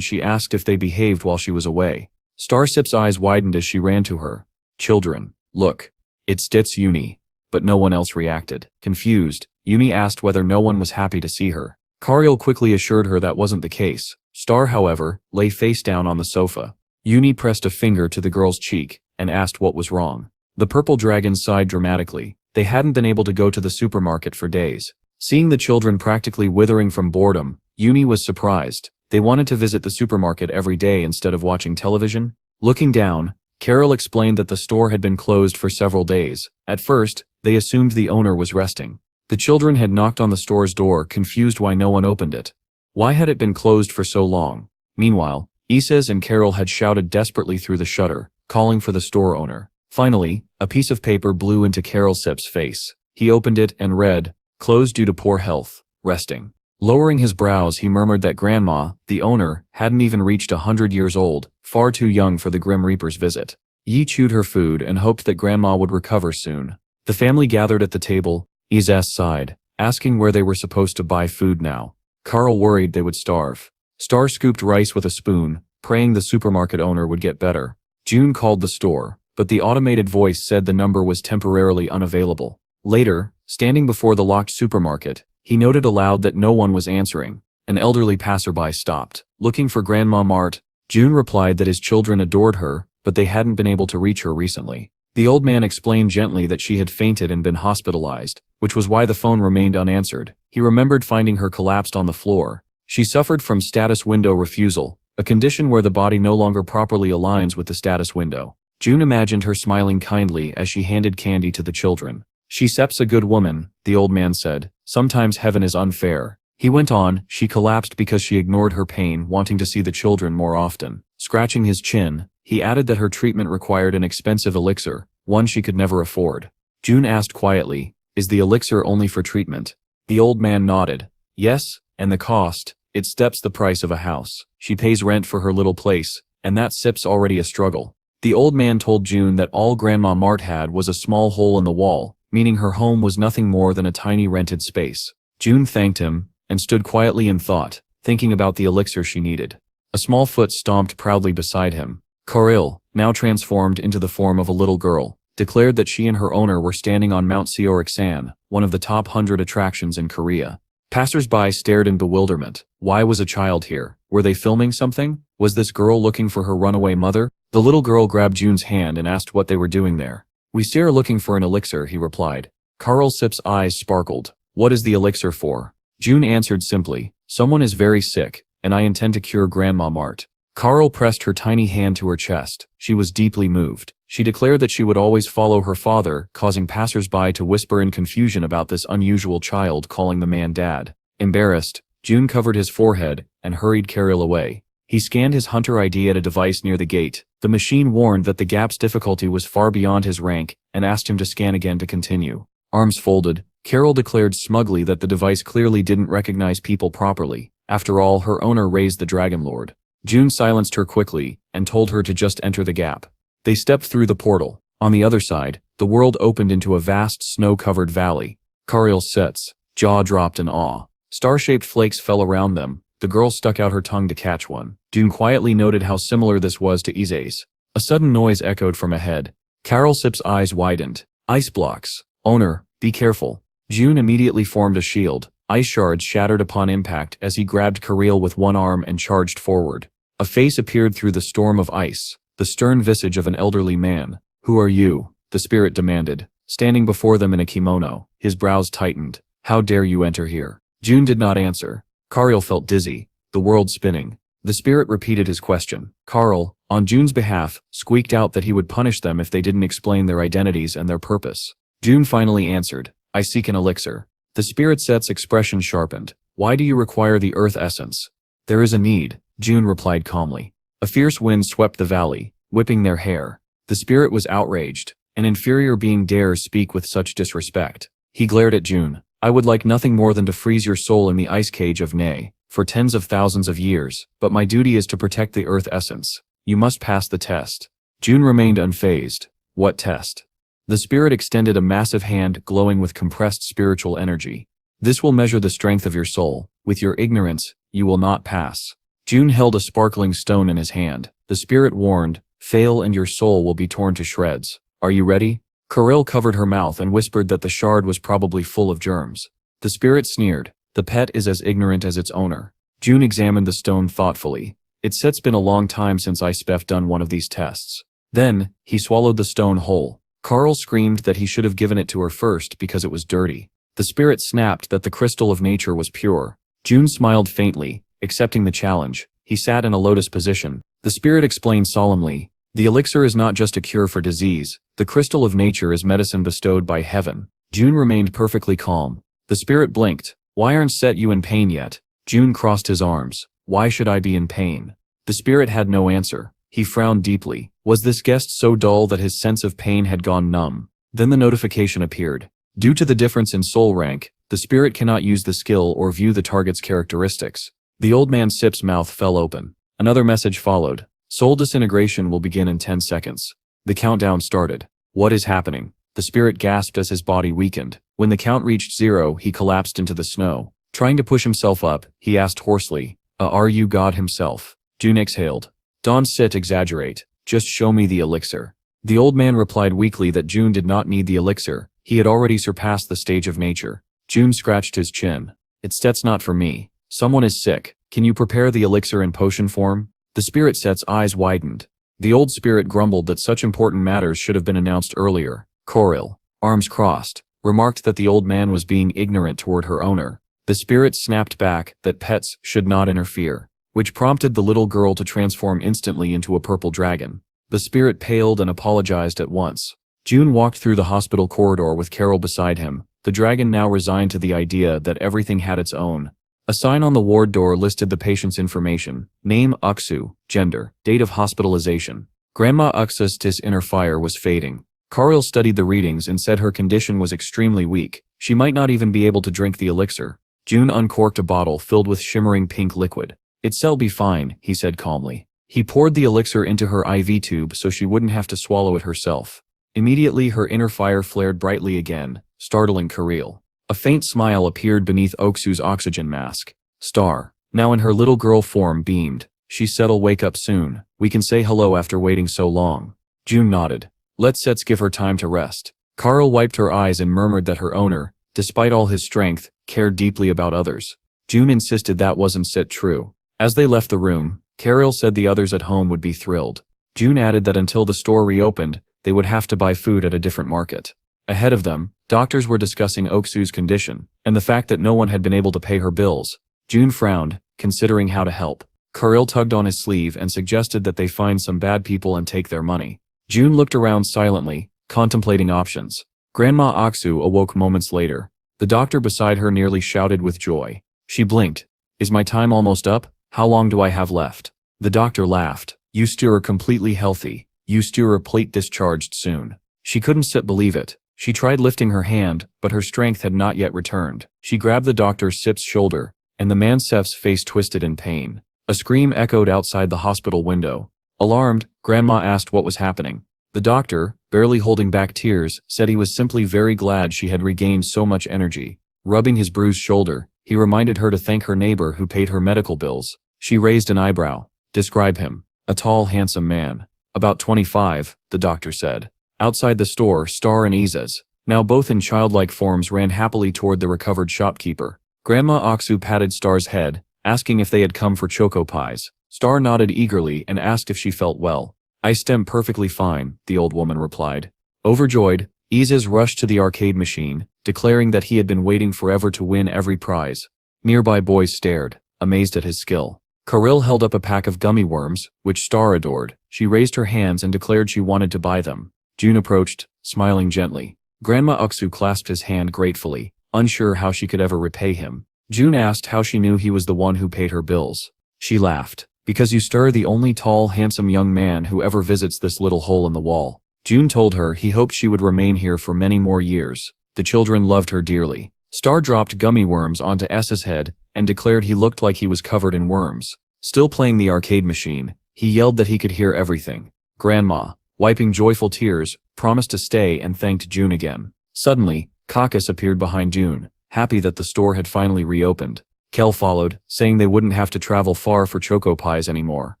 she asked if they behaved while she was away. Starsip's eyes widened as she ran to her. Children, look. It's Uni. But no one else reacted. Confused, Uni asked whether no one was happy to see her. Kariel quickly assured her that wasn't the case. Star, however, lay face down on the sofa. Uni pressed a finger to the girl's cheek and asked what was wrong. The purple dragon sighed dramatically. They hadn't been able to go to the supermarket for days. Seeing the children practically withering from boredom, Uni was surprised. They wanted to visit the supermarket every day instead of watching television. Looking down, Carol explained that the store had been closed for several days. At first, they assumed the owner was resting. The children had knocked on the store's door, confused why no one opened it. Why had it been closed for so long? Meanwhile, Ises and Carol had shouted desperately through the shutter, calling for the store owner. Finally, a piece of paper blew into Carol Sip's face. He opened it and read, "Closed due to poor health, resting." Lowering his brows, he murmured that Grandma, the owner, hadn't even reached 100 years old, far too young for the Grim Reaper's visit. Yi chewed her food and hoped that Grandma would recover soon. The family gathered at the table. Ises sighed, asking where they were supposed to buy food now. Carl worried they would starve. Star scooped rice with a spoon, praying the supermarket owner would get better. June called the store, but the automated voice said the number was temporarily unavailable. Later, standing before the locked supermarket, he noted aloud that no one was answering. An elderly passerby stopped, looking for Grandma Mart. June replied that his children adored her, but they hadn't been able to reach her recently. The old man explained gently that she had fainted and been hospitalized, which was why the phone remained unanswered. He remembered finding her collapsed on the floor. She suffered from status window refusal, a condition where the body no longer properly aligns with the status window. June imagined her smiling kindly as she handed candy to the children. "She Sep's a good woman," the old man said. "Sometimes heaven is unfair." He went on, "She collapsed because she ignored her pain, wanting to see the children more often." Scratching his chin, he added that her treatment required an expensive elixir, one she could never afford. June asked quietly, "Is the elixir only for treatment?" The old man nodded. "Yes, and the cost, it steps the price of a house. She pays rent for her little place, and that Sip's already a struggle." The old man told June that all Grandma Mart had was a small hole in the wall, meaning her home was nothing more than a tiny rented space. June thanked him, and stood quietly in thought, thinking about the elixir she needed. A small foot stomped proudly beside him. Karil, now transformed into the form of a little girl, declared that she and her owner were standing on Mount Seoraksan, one of the top 100 attractions in Korea. Passers-by stared in bewilderment. Why was a child here? Were they filming something? Was this girl looking for her runaway mother? The little girl grabbed June's hand and asked what they were doing there. "We are looking for an elixir," he replied. Carl Sip's eyes sparkled. "What is the elixir for?" June answered simply, "Someone is very sick, and I intend to cure Grandma Mart." Carl pressed her tiny hand to her chest. She was deeply moved. She declared that she would always follow her father, causing passers-by to whisper in confusion about this unusual child, calling the man Dad. Embarrassed, June covered his forehead and hurried Caril away. He scanned his hunter ID at a device near the gate. The machine warned that the gap's difficulty was far beyond his rank and asked him to scan again to continue. Arms folded, Carol declared smugly that the device clearly didn't recognize people properly. After all, her owner raised the Dragon Lord. June silenced her quickly and told her to just enter the gap. They stepped through the portal. On the other side, the world opened into a vast snow-covered valley. Karil Set's jaw dropped in awe. Star-shaped flakes fell around them. The girl stuck out her tongue to catch one. June quietly noted how similar this was to Ise's. A sudden noise echoed from ahead. Carol Sip's eyes widened. "Ice blocks. Owner, be careful." June immediately formed a shield. Ice shards shattered upon impact as he grabbed Karil with one arm and charged forward. A face appeared through the storm of ice, the stern visage of an elderly man. "Who are you?" the spirit demanded. Standing before them in a kimono, his brows tightened. "How dare you enter here?" June did not answer. Karil felt dizzy, the world spinning. The spirit repeated his question. Karl, on June's behalf, squeaked out that he would punish them if they didn't explain their identities and their purpose. June finally answered, "I seek an elixir." The spirit set's expression sharpened. "Why do you require the earth essence?" "There is a need," June replied calmly. A fierce wind swept the valley, whipping their hair. The spirit was outraged. An inferior being dares speak with such disrespect. He glared at June. "I would like nothing more than to freeze your soul in the ice cage of Ne, for tens of thousands of years, but my duty is to protect the earth essence. You must pass the test." June remained unfazed. "What test?" The spirit extended a massive hand glowing with compressed spiritual energy. "This will measure the strength of your soul. With your ignorance, you will not pass." June held a sparkling stone in his hand. The spirit warned, "Fail and your soul will be torn to shreds. Are you ready?" Karil covered her mouth and whispered that the shard was probably full of germs. The spirit sneered, "The pet is as ignorant as its owner." June examined the stone thoughtfully. "It's been a long time since I've done one of these tests." Then, he swallowed the stone whole. Karl screamed that he should have given it to her first because it was dirty. The spirit snapped that the crystal of nature was pure. June smiled faintly, accepting the challenge. He sat in a lotus position. The spirit explained solemnly, "The elixir is not just a cure for disease. The crystal of nature is medicine bestowed by heaven." June remained perfectly calm. The spirit blinked. Why aren't set you in pain yet? June crossed his arms. Why should I be in pain? The spirit had no answer. He frowned deeply. Was this guest so dull that his sense of pain had gone numb? Then the notification appeared. Due to the difference in soul rank, the spirit cannot use the skill or view the target's characteristics. The old man Sip's mouth fell open. Another message followed. Soul disintegration will begin in 10 seconds. The countdown started. What is happening? The spirit gasped as his body weakened. When the count reached 0, he collapsed into the snow. Trying to push himself up, he asked hoarsely, are you God himself? June exhaled. Don't sit exaggerate. Just show me the elixir. The old man replied weakly that June did not need the elixir. He had already surpassed the stage of nature. June scratched his chin. That's not for me. Someone is sick. Can you prepare the elixir in potion form? The spirit set's eyes widened. The old spirit grumbled that such important matters should have been announced earlier. Coril, arms crossed, remarked that the old man was being ignorant toward her owner. The spirit snapped back that pets should not interfere, which prompted the little girl to transform instantly into a purple dragon. The spirit paled and apologized at once. June walked through the hospital corridor with Carol beside him, the dragon now resigned to the idea that everything had its own. A sign on the ward door listed the patient's information: name Uksu, gender, date of hospitalization. Grandma Uksu's inner fire was fading. Carl studied the readings and said her condition was extremely weak. She might not even be able to drink the elixir. June uncorked a bottle filled with shimmering pink liquid. It'll be fine, he said calmly. He poured the elixir into her IV tube so she wouldn't have to swallow it herself. Immediately her inner fire flared brightly again, startling Kareel. A faint smile appeared beneath Oksu's oxygen mask. Star, now in her little girl form, beamed. She said'll wake up soon. We can say hello after waiting so long. June nodded. Let's give her time to rest. Carl wiped her eyes and murmured that her owner, despite all his strength, cared deeply about others. June insisted that wasn't true. As they left the room, Carol said the others at home would be thrilled. June added that until the store reopened, they would have to buy food at a different market. Ahead of them, doctors were discussing Oksu's condition, and the fact that no one had been able to pay her bills. June frowned, considering how to help. Caril tugged on his sleeve and suggested that they find some bad people and take their money. June looked around silently, contemplating options. Grandma Oksu awoke moments later. The doctor beside her nearly shouted with joy. She blinked. Is my time almost up? How long do I have left? The doctor laughed. You still are completely healthy. You still are plate discharged soon. She couldn't believe it. She tried lifting her hand, but her strength had not yet returned. She grabbed the doctor Sip's shoulder, and the man Sip's face twisted in pain. A scream echoed outside the hospital window. Alarmed, Grandma asked what was happening. The doctor, barely holding back tears, said he was simply very glad she had regained so much energy. Rubbing his bruised shoulder, he reminded her to thank her neighbor who paid her medical bills. She raised an eyebrow. Describe him. A tall, handsome man. About 25, the doctor said. Outside the store, Star and Izas, now both in childlike forms, ran happily toward the recovered shopkeeper. Grandma Oksu patted Star's head, asking if they had come for choco pies. Star nodded eagerly and asked if she felt well. I stem perfectly fine, the old woman replied. Overjoyed, Izas rushed to the arcade machine, declaring that he had been waiting forever to win every prize. Nearby boys stared, amazed at his skill. Karil held up a pack of gummy worms, which Star adored. She raised her hands and declared she wanted to buy them. June approached, smiling gently. Grandma Oksu clasped his hand gratefully, unsure how she could ever repay him. June asked how she knew he was the one who paid her bills. She laughed. Because you stir the only tall, handsome young man who ever visits this little hole in the wall. June told her he hoped she would remain here for many more years. The children loved her dearly. Star dropped gummy worms onto S's head and declared he looked like he was covered in worms. Still playing the arcade machine, he yelled that he could hear everything. Grandma, wiping joyful tears, promised to stay and thanked June again. Suddenly, Caucus appeared behind June, happy that the store had finally reopened. Kel followed, saying they wouldn't have to travel far for choco pies anymore.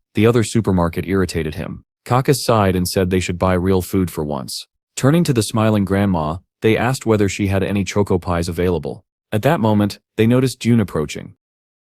The other supermarket irritated him. Caucus sighed and said they should buy real food for once. Turning to the smiling grandma, they asked whether she had any choco pies available. At that moment, they noticed June approaching.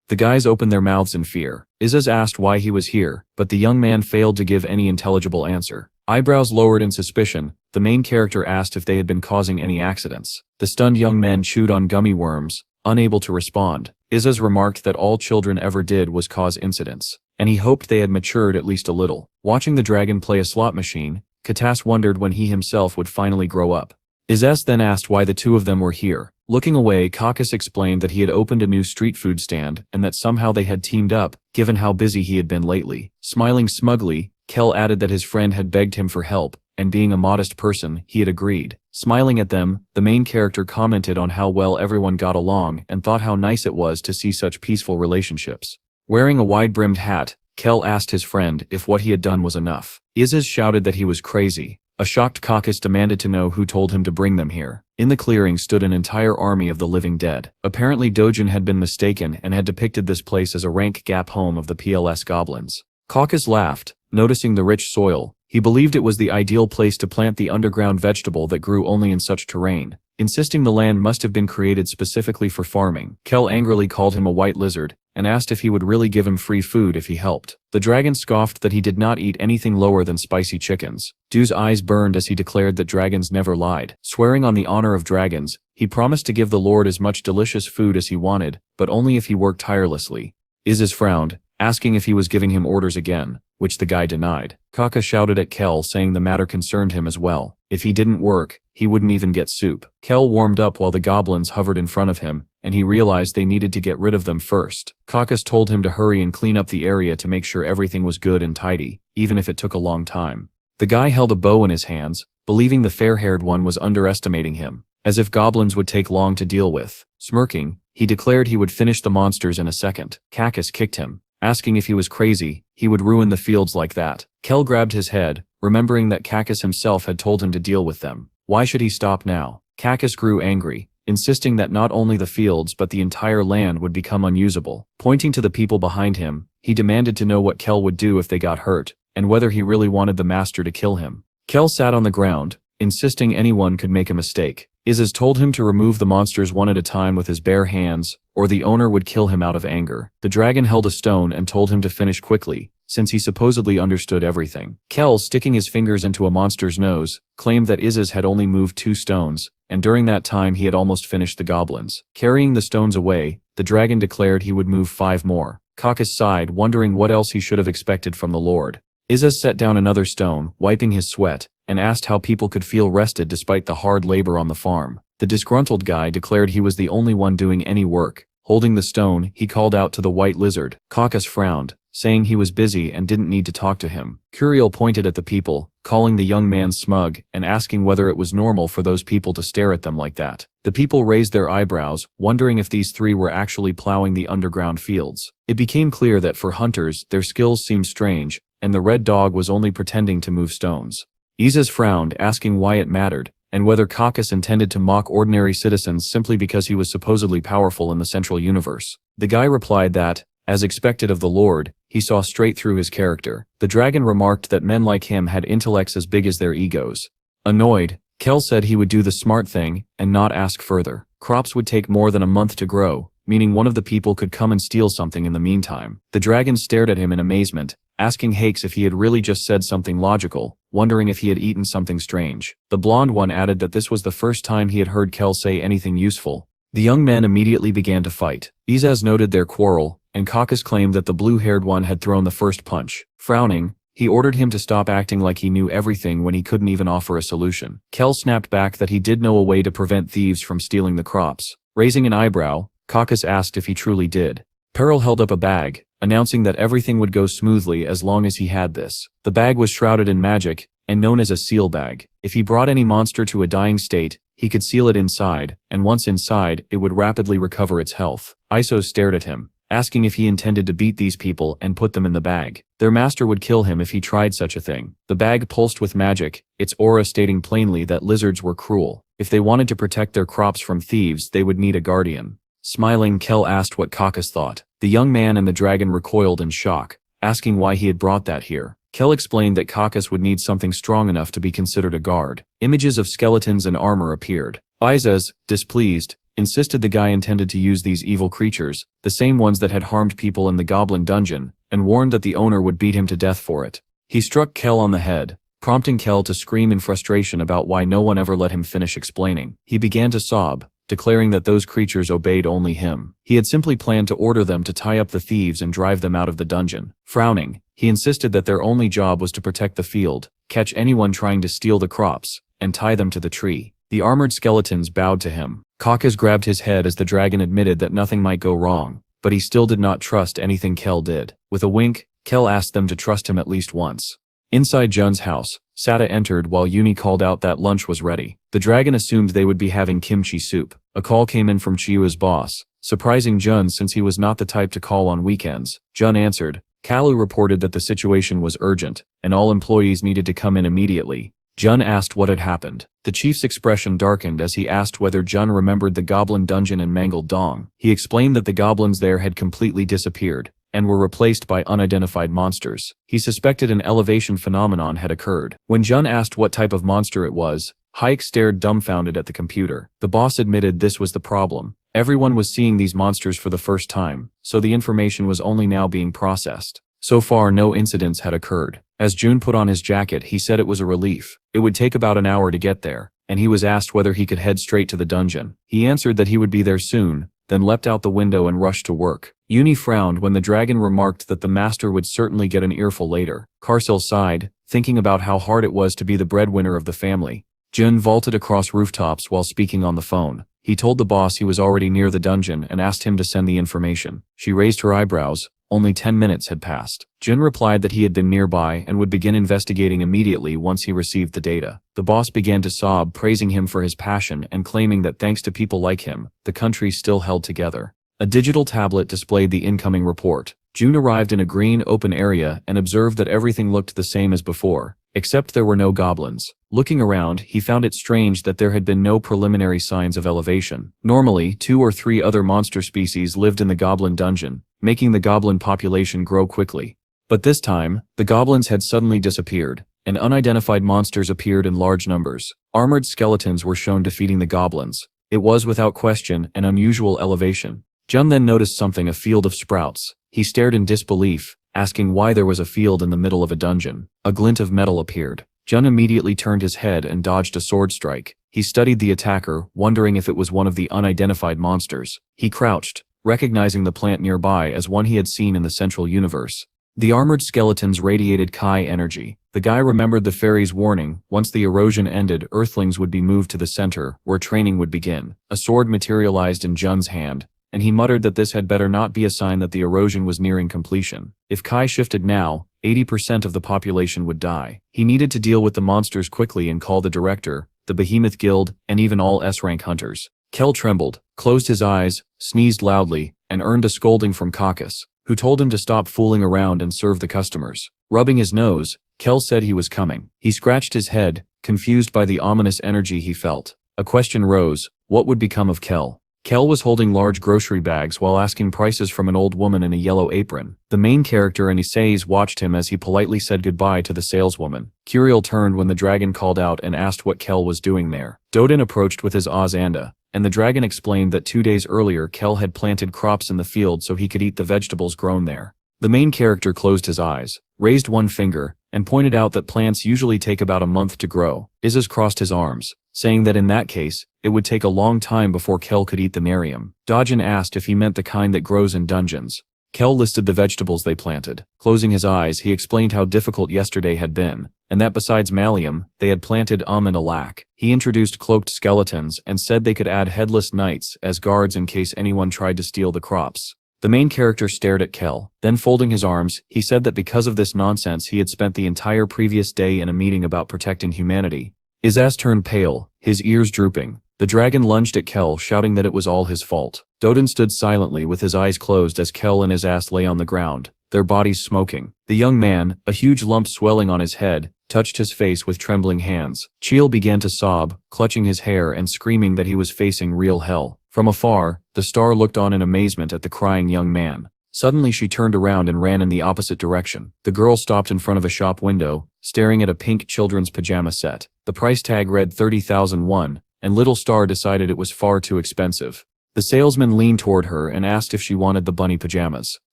The guys opened their mouths in fear. Izaz asked why he was here, but the young man failed to give any intelligible answer. Eyebrows lowered in suspicion, the main character asked if they had been causing any accidents. The stunned young men chewed on gummy worms, unable to respond. Izaz remarked that all children ever did was cause incidents, and he hoped they had matured at least a little. Watching the dragon play a slot machine, Katas wondered when he himself would finally grow up. Izaz then asked why the two of them were here. Looking away, Caucus explained that he had opened a new street food stand and that somehow they had teamed up, given how busy he had been lately. Smiling smugly, Kel added that his friend had begged him for help, and being a modest person, he had agreed. Smiling at them, the main character commented on how well everyone got along and thought how nice it was to see such peaceful relationships. Wearing a wide-brimmed hat, Kel asked his friend if what he had done was enough. Isis shouted that he was crazy. A shocked Caucus demanded to know who told him to bring them here. In the clearing stood an entire army of the living dead. Apparently Dojin had been mistaken and had depicted this place as a rank gap home of the PLS goblins. Caucus laughed, noticing the rich soil. He believed it was the ideal place to plant the underground vegetable that grew only in such terrain, insisting the land must have been created specifically for farming. Kel angrily called him a white lizard, and asked if he would really give him free food if he helped. The dragon scoffed that he did not eat anything lower than spicy chickens. Du's eyes burned as he declared that dragons never lied. Swearing on the honor of dragons, he promised to give the Lord as much delicious food as he wanted, but only if he worked tirelessly. Isis frowned, asking if he was giving him orders again, which the guy denied. Kaka shouted at Kel, saying the matter concerned him as well. If he didn't work, he wouldn't even get soup. Kel warmed up while the goblins hovered in front of him, and he realized they needed to get rid of them first. Caucus told him to hurry and clean up the area to make sure everything was good and tidy, even if it took a long time. The guy held a bow in his hands, believing the fair-haired one was underestimating him, as if goblins would take long to deal with. Smirking, he declared he would finish the monsters in a second. Caucus kicked him, asking if he was crazy, he would ruin the fields like that. Kel grabbed his head, remembering that Caucus himself had told him to deal with them. Why should he stop now? Caucus grew angry, insisting that not only the fields but the entire land would become unusable. Pointing to the people behind him, he demanded to know what Kel would do if they got hurt, and whether he really wanted the master to kill him. Kel sat on the ground, insisting anyone could make a mistake. Isis told him to remove the monsters one at a time with his bare hands, or the owner would kill him out of anger. The dragon held a stone and told him to finish quickly, since he supposedly understood everything. Kel, sticking his fingers into a monster's nose, claimed that Isis had only moved 2 stones, and during that time he had almost finished the goblins. Carrying the stones away, the dragon declared he would move 5 more. Caucus sighed, wondering what else he should have expected from the Lord. Isis set down another stone, wiping his sweat, and asked how people could feel rested despite the hard labor on the farm. The disgruntled guy declared he was the only one doing any work. Holding the stone, he called out to the white lizard. Caucus frowned, saying he was busy and didn't need to talk to him. Curiel pointed at the people, calling the young man smug, and asking whether it was normal for those people to stare at them like that. The people raised their eyebrows, wondering if these 3 were actually plowing the underground fields. It became clear that for hunters, their skills seemed strange, and the red dog was only pretending to move stones. Isis frowned, asking why it mattered, and whether Caucus intended to mock ordinary citizens simply because he was supposedly powerful in the central universe. The guy replied that, as expected of the Lord, he saw straight through his character. The dragon remarked that men like him had intellects as big as their egos. Annoyed, Kel said he would do the smart thing and not ask further. Crops would take more than a month to grow, meaning one of the people could come and steal something in the meantime. The dragon stared at him in amazement, asking Hakes if he had really just said something logical, wondering if he had eaten something strange. The blonde one added that this was the first time he had heard Kel say anything useful. The young men immediately began to fight. Isis noted their quarrel, and Caucus claimed that the blue-haired one had thrown the first punch. Frowning, he ordered him to stop acting like he knew everything when he couldn't even offer a solution. Kel snapped back that he did know a way to prevent thieves from stealing the crops. Raising an eyebrow, Caucus asked if he truly did. Peril held up a bag, announcing that everything would go smoothly as long as he had this. The bag was shrouded in magic, and known as a seal bag. If he brought any monster to a dying state, he could seal it inside, and once inside, it would rapidly recover its health. Isos stared at him, asking if he intended to beat these people and put them in the bag. Their master would kill him if he tried such a thing. The bag pulsed with magic, its aura stating plainly that lizards were cruel. If they wanted to protect their crops from thieves, they would need a guardian. Smiling, Kel asked what Caucus thought. The young man and the dragon recoiled in shock, asking why he had brought that here. Kel explained that Caucus would need something strong enough to be considered a guard. Images of skeletons and armor appeared. Isis, displeased, insisted the guy intended to use these evil creatures, the same ones that had harmed people in the goblin dungeon, and warned that the owner would beat him to death for it. He struck Kel on the head, prompting Kel to scream in frustration about why no one ever let him finish explaining. He began to sob, declaring that those creatures obeyed only him. He had simply planned to order them to tie up the thieves and drive them out of the dungeon. Frowning, he insisted that their only job was to protect the field, catch anyone trying to steal the crops, and tie them to the tree. The armored skeletons bowed to him. Caucus grabbed his head as the dragon admitted that nothing might go wrong, but he still did not trust anything Kel did. With a wink, Kel asked them to trust him at least once. Inside Jun's house, Sata entered while Uni called out that lunch was ready. The dragon assumed they would be having kimchi soup. A call came in from Chiu's boss, surprising Jun since he was not the type to call on weekends. Jun answered. Kalu reported that the situation was urgent, and all employees needed to come in immediately. Jun asked what had happened. The chief's expression darkened as he asked whether Jun remembered the goblin dungeon in Mangled Dong. He explained that the goblins there had completely disappeared, and were replaced by unidentified monsters. He suspected an elevation phenomenon had occurred. When Jun asked what type of monster it was, Hayek stared dumbfounded at the computer. The boss admitted this was the problem. Everyone was seeing these monsters for the first time, so the information was only now being processed. So far no incidents had occurred. As Jun put on his jacket, he said it was a relief. It would take about an hour to get there, and he was asked whether he could head straight to the dungeon. He answered that he would be there soon, then leapt out the window and rushed to work. Uni frowned when the dragon remarked that the master would certainly get an earful later. Karsil sighed, thinking about how hard it was to be the breadwinner of the family. Jun vaulted across rooftops while speaking on the phone. He told the boss he was already near the dungeon and asked him to send the information. She raised her eyebrows. Only 10 minutes had passed. Jun replied that he had been nearby and would begin investigating immediately once he received the data. The boss began to sob, praising him for his passion and claiming that thanks to people like him, the country still held together. A digital tablet displayed the incoming report. Jun arrived in a green open area and observed that everything looked the same as before, except there were no goblins. Looking around, he found it strange that there had been no preliminary signs of elevation. Normally, 2 or 3 other monster species lived in the goblin dungeon, making the goblin population grow quickly. But this time, the goblins had suddenly disappeared, and unidentified monsters appeared in large numbers. Armored skeletons were shown defeating the goblins. It was without question an unusual elevation. Jun then noticed something, a field of sprouts. He stared in disbelief, asking why there was a field in the middle of a dungeon. A glint of metal appeared. Jun immediately turned his head and dodged a sword strike. He studied the attacker, wondering if it was one of the unidentified monsters. He crouched, recognizing the plant nearby as one he had seen in the central universe. The armored skeletons radiated Kai energy. The guy remembered the fairy's warning. Once the erosion ended, Earthlings would be moved to the center, where training would begin. A sword materialized in Jun's hand, and he muttered that this had better not be a sign that the erosion was nearing completion. If Kai shifted now, 80% of the population would die. He needed to deal with the monsters quickly and call the director, the Behemoth Guild, and even all S-rank hunters. Kel trembled, closed his eyes, sneezed loudly, and earned a scolding from Caucus, who told him to stop fooling around and serve the customers. Rubbing his nose, Kel said he was coming. He scratched his head, confused by the ominous energy he felt. A question rose: what would become of Kel? Kel was holding large grocery bags while asking prices from an old woman in a yellow apron. The main character and Issei's watched him as he politely said goodbye to the saleswoman. Curiel turned when the dragon called out and asked what Kel was doing there. Dodin approached with his Ozanda, and the dragon explained that 2 days earlier Kel had planted crops in the field so he could eat the vegetables grown there. The main character closed his eyes, raised one finger, and pointed out that plants usually take about a month to grow. Izzas crossed his arms, saying that in that case, it would take a long time before Kel could eat the Nerium. Dojin asked if he meant the kind that grows in dungeons. Kel listed the vegetables they planted. Closing his eyes, he explained how difficult yesterday had been, and that besides Malium, they had planted and Alak. He introduced cloaked skeletons and said they could add headless knights as guards in case anyone tried to steal the crops. The main character stared at Kel, then folding his arms, he said that because of this nonsense he had spent the entire previous day in a meeting about protecting humanity. Izzas turned pale, his ears drooping. The dragon lunged at Kel, shouting that it was all his fault. Dodin stood silently with his eyes closed as Kel and Izzas lay on the ground, their bodies smoking. The young man, a huge lump swelling on his head, touched his face with trembling hands. Chiel began to sob, clutching his hair and screaming that he was facing real hell. From afar, the star looked on in amazement at the crying young man. Suddenly she turned around and ran in the opposite direction. The girl stopped in front of a shop window, staring at a pink children's pajama set. The price tag read 30,000 won, and little Star decided it was far too expensive. The salesman leaned toward her and asked if she wanted the bunny pajamas.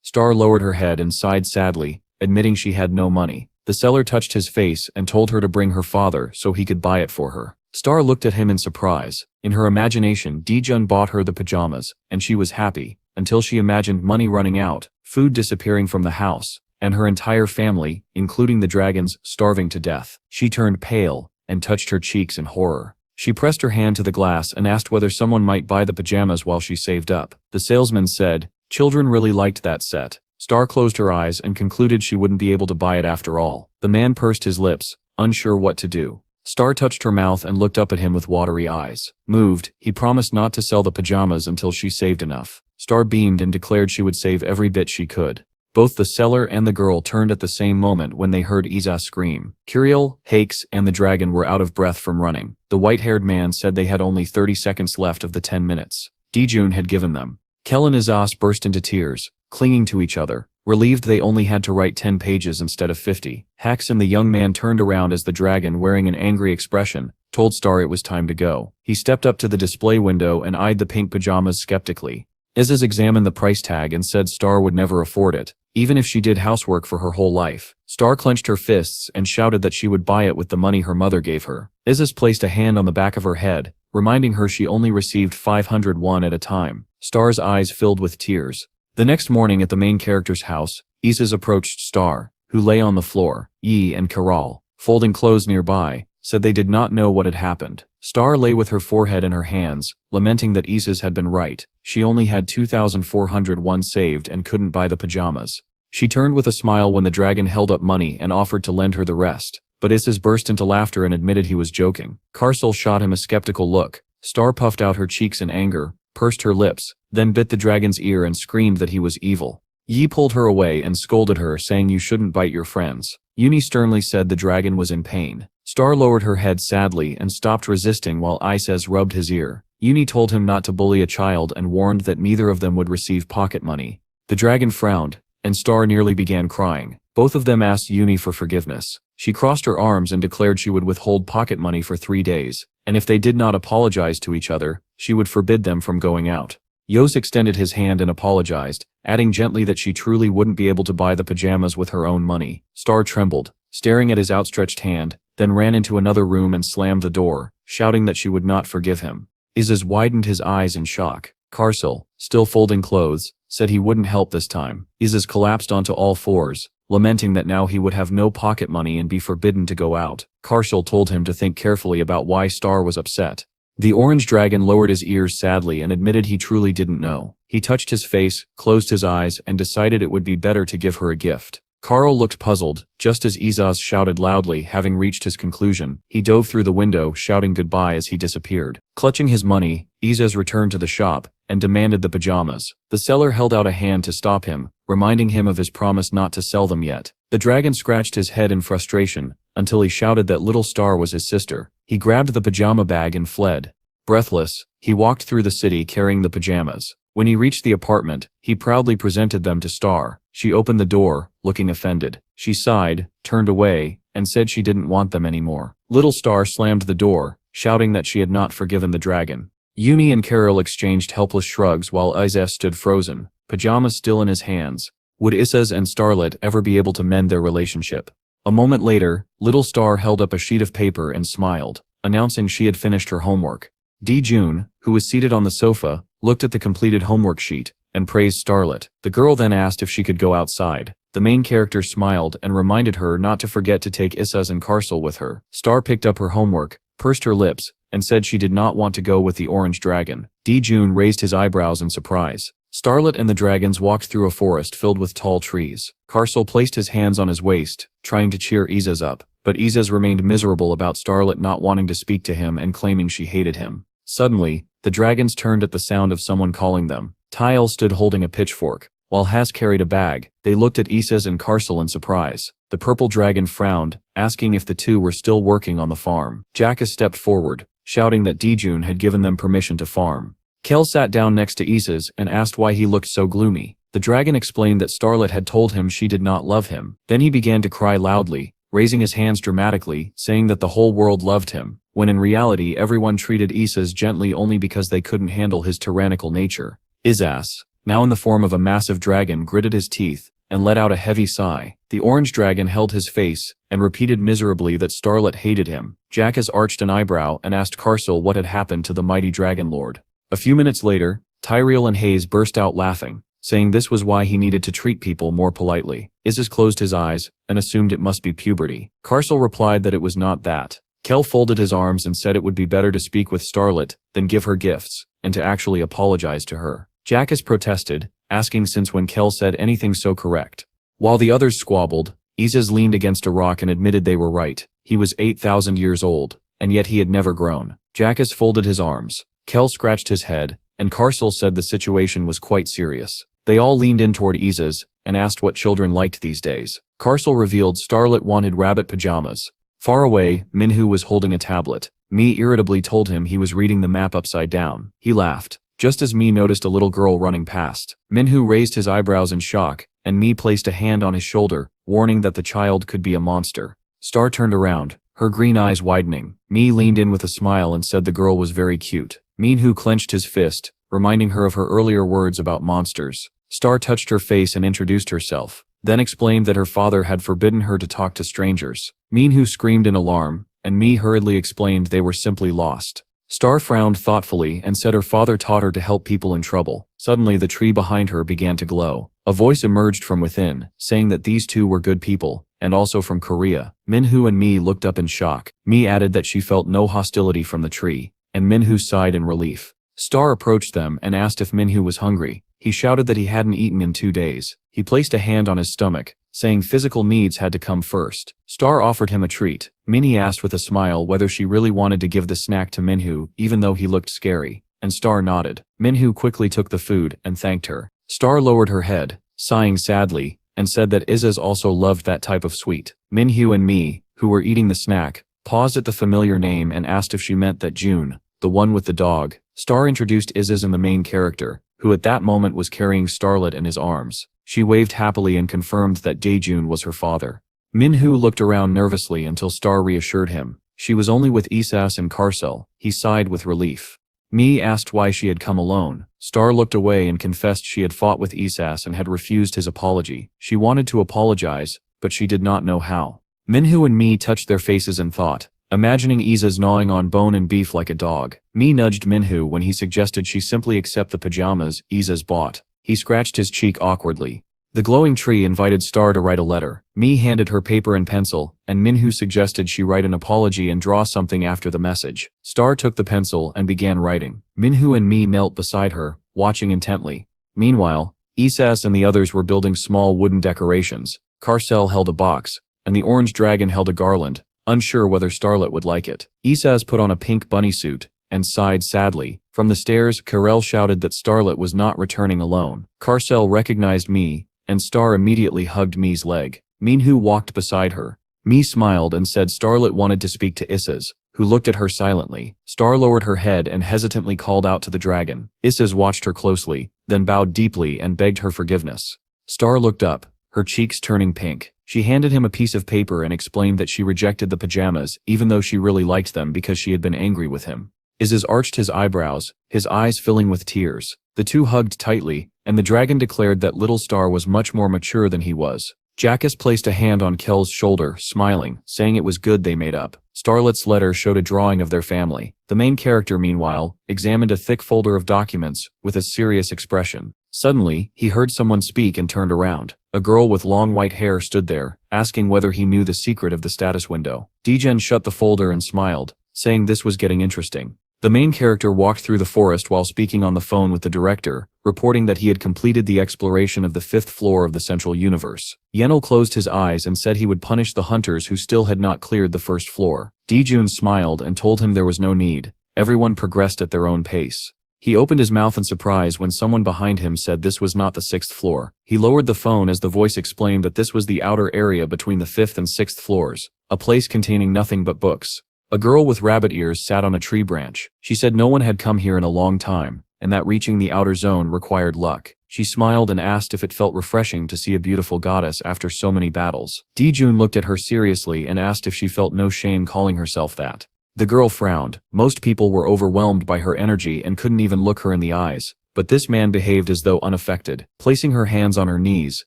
Star lowered her head and sighed sadly, admitting she had no money. The seller touched his face and told her to bring her father so he could buy it for her. Star looked at him in surprise. In her imagination, Dijun bought her the pajamas, and she was happy, until she imagined money running out, food disappearing from the house, and her entire family, including the dragons, starving to death. She turned pale and touched her cheeks in horror. She pressed her hand to the glass and asked whether someone might buy the pajamas while she saved up. The salesman said, "Children really liked that set." Star closed her eyes and concluded she wouldn't be able to buy it after all. The man pursed his lips, unsure what to do. Star touched her mouth and looked up at him with watery eyes. Moved, he promised not to sell the pajamas until she saved enough. Star beamed and declared she would save every bit she could. Both the seller and the girl turned at the same moment when they heard Isa scream. Kirill, Hakes, and the dragon were out of breath from running. The white-haired man said they had only 30 seconds left of the 10 minutes Dijun had given them. Kel and Izas burst into tears, clinging to each other, relieved they only had to write 10 pages instead of 50. Hax and the young man turned around as the dragon, wearing an angry expression, told Star it was time to go. He stepped up to the display window and eyed the pink pajamas skeptically. Izas examined the price tag and said Star would never afford it, even if she did housework for her whole life. Star clenched her fists and shouted that she would buy it with the money her mother gave her. Izas placed a hand on the back of her head, reminding her she only received 501 at a time. Star's eyes filled with tears. The next morning at the main character's house, Izas approached Star, who lay on the floor. Yi and Karal, folding clothes nearby, said they did not know what had happened. Star lay with her forehead in her hands, lamenting that Izas had been right. She only had 2,401 saved and couldn't buy the pajamas. She turned with a smile when the dragon held up money and offered to lend her the rest, but Izas burst into laughter and admitted he was joking. Karcel shot him a skeptical look. Star puffed out her cheeks in anger, pursed her lips, then bit the dragon's ear and screamed that he was evil. Yi pulled her away and scolded her, saying you shouldn't bite your friends. Uni sternly said the dragon was in pain. Star lowered her head sadly and stopped resisting while Ises rubbed his ear. Uni told him not to bully a child and warned that neither of them would receive pocket money. The dragon frowned, and Star nearly began crying. Both of them asked Uni for forgiveness. She crossed her arms and declared she would withhold pocket money for 3 days, and if they did not apologize to each other, she would forbid them from going out. Yos extended his hand and apologized, adding gently that she truly wouldn't be able to buy the pajamas with her own money. Star trembled, staring at his outstretched hand, then ran into another room and slammed the door, shouting that she would not forgive him. Izas widened his eyes in shock. Karcel, still folding clothes, said he wouldn't help this time. Izas collapsed onto all fours, lamenting that now he would have no pocket money and be forbidden to go out. Karcel told him to think carefully about why Star was upset. The orange dragon lowered his ears sadly and admitted he truly didn't know. He touched his face, closed his eyes, and decided it would be better to give her a gift. Karl looked puzzled, just as Izas shouted loudly. Having reached his conclusion, he dove through the window, shouting goodbye as he disappeared. Clutching his money, Izas returned to the shop and demanded the pajamas. The seller held out a hand to stop him, reminding him of his promise not to sell them yet. The dragon scratched his head in frustration, until he shouted that little Star was his sister. He grabbed the pajama bag and fled. Breathless, he walked through the city carrying the pajamas. When he reached the apartment, he proudly presented them to Star. She opened the door, looking offended. She sighed, turned away, and said she didn't want them anymore. Little Star slammed the door, shouting that she had not forgiven the dragon. Uni and Carol exchanged helpless shrugs while Izas stood frozen, pajamas still in his hands. Would Isas and Starlet ever be able to mend their relationship? A moment later, Little Star held up a sheet of paper and smiled, announcing she had finished her homework. Dijun, who was seated on the sofa, looked at the completed homework sheet and praised Starlet. The girl then asked if she could go outside. The main character smiled and reminded her not to forget to take Isas and Karcel with her. Star picked up her homework, pursed her lips, and said she did not want to go with the orange dragon. Dijun raised his eyebrows in surprise. Starlet and the dragons walked through a forest filled with tall trees. Karcel placed his hands on his waist, trying to cheer Izas up, but Izas remained miserable about Starlet not wanting to speak to him and claiming she hated him. Suddenly, the dragons turned at the sound of someone calling them. Tyle stood holding a pitchfork, while Has carried a bag. They looked at Izas and Karcel in surprise. The purple dragon frowned, asking if the two were still working on the farm. Jacka stepped forward, shouting that Dijun had given them permission to farm. Kel sat down next to Izas and asked why he looked so gloomy. The dragon explained that Starlet had told him she did not love him. Then he began to cry loudly, raising his hands dramatically, saying that the whole world loved him, when in reality everyone treated Izas gently only because they couldn't handle his tyrannical nature. Izas, now in the form of a massive dragon, gritted his teeth and let out a heavy sigh. The orange dragon held his face and repeated miserably that Starlet hated him. Jackas arched an eyebrow and asked Karcel what had happened to the mighty dragon lord. A few minutes later, Tyrael and Hayes burst out laughing, saying this was why he needed to treat people more politely. Izas closed his eyes and assumed it must be puberty. Karcel replied that it was not that. Kel folded his arms and said it would be better to speak with Starlet than give her gifts, and to actually apologize to her. Jackas protested, asking since when Kel said anything so correct. While the others squabbled, Isis leaned against a rock and admitted they were right. He was 8,000 years old, and yet he had never grown. Jackas folded his arms. Kel scratched his head, and Carcel said the situation was quite serious. They all leaned in toward Isis and asked what children liked these days. Carcel revealed Starlet wanted rabbit pajamas. Far away, Minhu was holding a tablet. Mi irritably told him he was reading the map upside down. He laughed. Just as Mi noticed a little girl running past. Minhu raised his eyebrows in shock, and Mi placed a hand on his shoulder, warning that the child could be a monster. Star turned around, her green eyes widening. Mi leaned in with a smile and said the girl was very cute. Minhu clenched his fist, reminding her of her earlier words about monsters. Star touched her face and introduced herself, then explained that her father had forbidden her to talk to strangers. Minhu screamed in alarm, and Mi hurriedly explained they were simply lost. Star frowned thoughtfully and said her father taught her to help people in trouble. Suddenly the tree behind her began to glow. A voice emerged from within, saying that these two were good people, and also from Korea. Minhu and Mi looked up in shock. Mi added that she felt no hostility from the tree, and Minhu sighed in relief. Star approached them and asked if Minhu was hungry. He shouted that he hadn't eaten in 2 days. He placed a hand on his stomach, saying physical needs had to come first. Star offered him a treat. Minnie asked with a smile whether she really wanted to give the snack to Minhu, even though he looked scary, and Star nodded. Minhu quickly took the food and thanked her. Star lowered her head, sighing sadly, and said that Isis also loved that type of sweet. Minhu and Mi, who were eating the snack, paused at the familiar name and asked if she meant that June, the one with the dog. Star introduced Isis and the main character, who at that moment was carrying Starlet in his arms. She waved happily and confirmed that Daejun was her father. Minhu looked around nervously until Star reassured him. She was only with Isas and Carcel. He sighed with relief. Mi asked why she had come alone. Star looked away and confessed she had fought with Isas and had refused his apology. She wanted to apologize, but she did not know how. Minhu and Mi touched their faces and thought, imagining Isas gnawing on bone and beef like a dog. Mi nudged Minhu when he suggested she simply accept the pajamas Isas bought. He scratched his cheek awkwardly. The glowing tree invited Star to write a letter. Mi handed her paper and pencil, and Minhu suggested she write an apology and draw something after the message. Star took the pencil and began writing. Minhu and Mi knelt beside her, watching intently. Meanwhile, Isas and the others were building small wooden decorations. Carcel held a box, and the orange dragon held a garland, unsure whether Starlet would like it. Isas put on a pink bunny suit, and sighed sadly. From the stairs, Karel shouted that Starlet was not returning alone. Carcel recognized Mi, and Star immediately hugged Mi's leg. Minhu walked beside her. Mi smiled and said Starlet wanted to speak to Isas, who looked at her silently. Star lowered her head and hesitantly called out to the dragon. Isas watched her closely, then bowed deeply and begged her forgiveness. Star looked up, her cheeks turning pink. She handed him a piece of paper and explained that she rejected the pajamas, even though she really liked them because she had been angry with him. Isas arched his eyebrows, his eyes filling with tears. The two hugged tightly, and the dragon declared that little Star was much more mature than he was. Jackas placed a hand on Kel's shoulder, smiling, saying it was good they made up. Starlet's letter showed a drawing of their family. The main character, meanwhile, examined a thick folder of documents, with a serious expression. Suddenly, he heard someone speak and turned around. A girl with long white hair stood there, asking whether he knew the secret of the status window. Daejun shut the folder and smiled, saying this was getting interesting. The main character walked through the forest while speaking on the phone with the director, reporting that he had completed the exploration of the 5th floor of the Central Universe. Yenil closed his eyes and said he would punish the hunters who still had not cleared the 1st floor. Daejun smiled and told him there was no need. Everyone progressed at their own pace. He opened his mouth in surprise when someone behind him said this was not the 6th floor. He lowered the phone as the voice explained that this was the outer area between the 5th and 6th floors, a place containing nothing but books. A girl with rabbit ears sat on a tree branch. She said no one had come here in a long time, and that reaching the outer zone required luck. She smiled and asked if it felt refreshing to see a beautiful goddess after so many battles. Daejun looked at her seriously and asked if she felt no shame calling herself that. The girl frowned. Most people were overwhelmed by her energy and couldn't even look her in the eyes. But this man behaved as though unaffected. Placing her hands on her knees,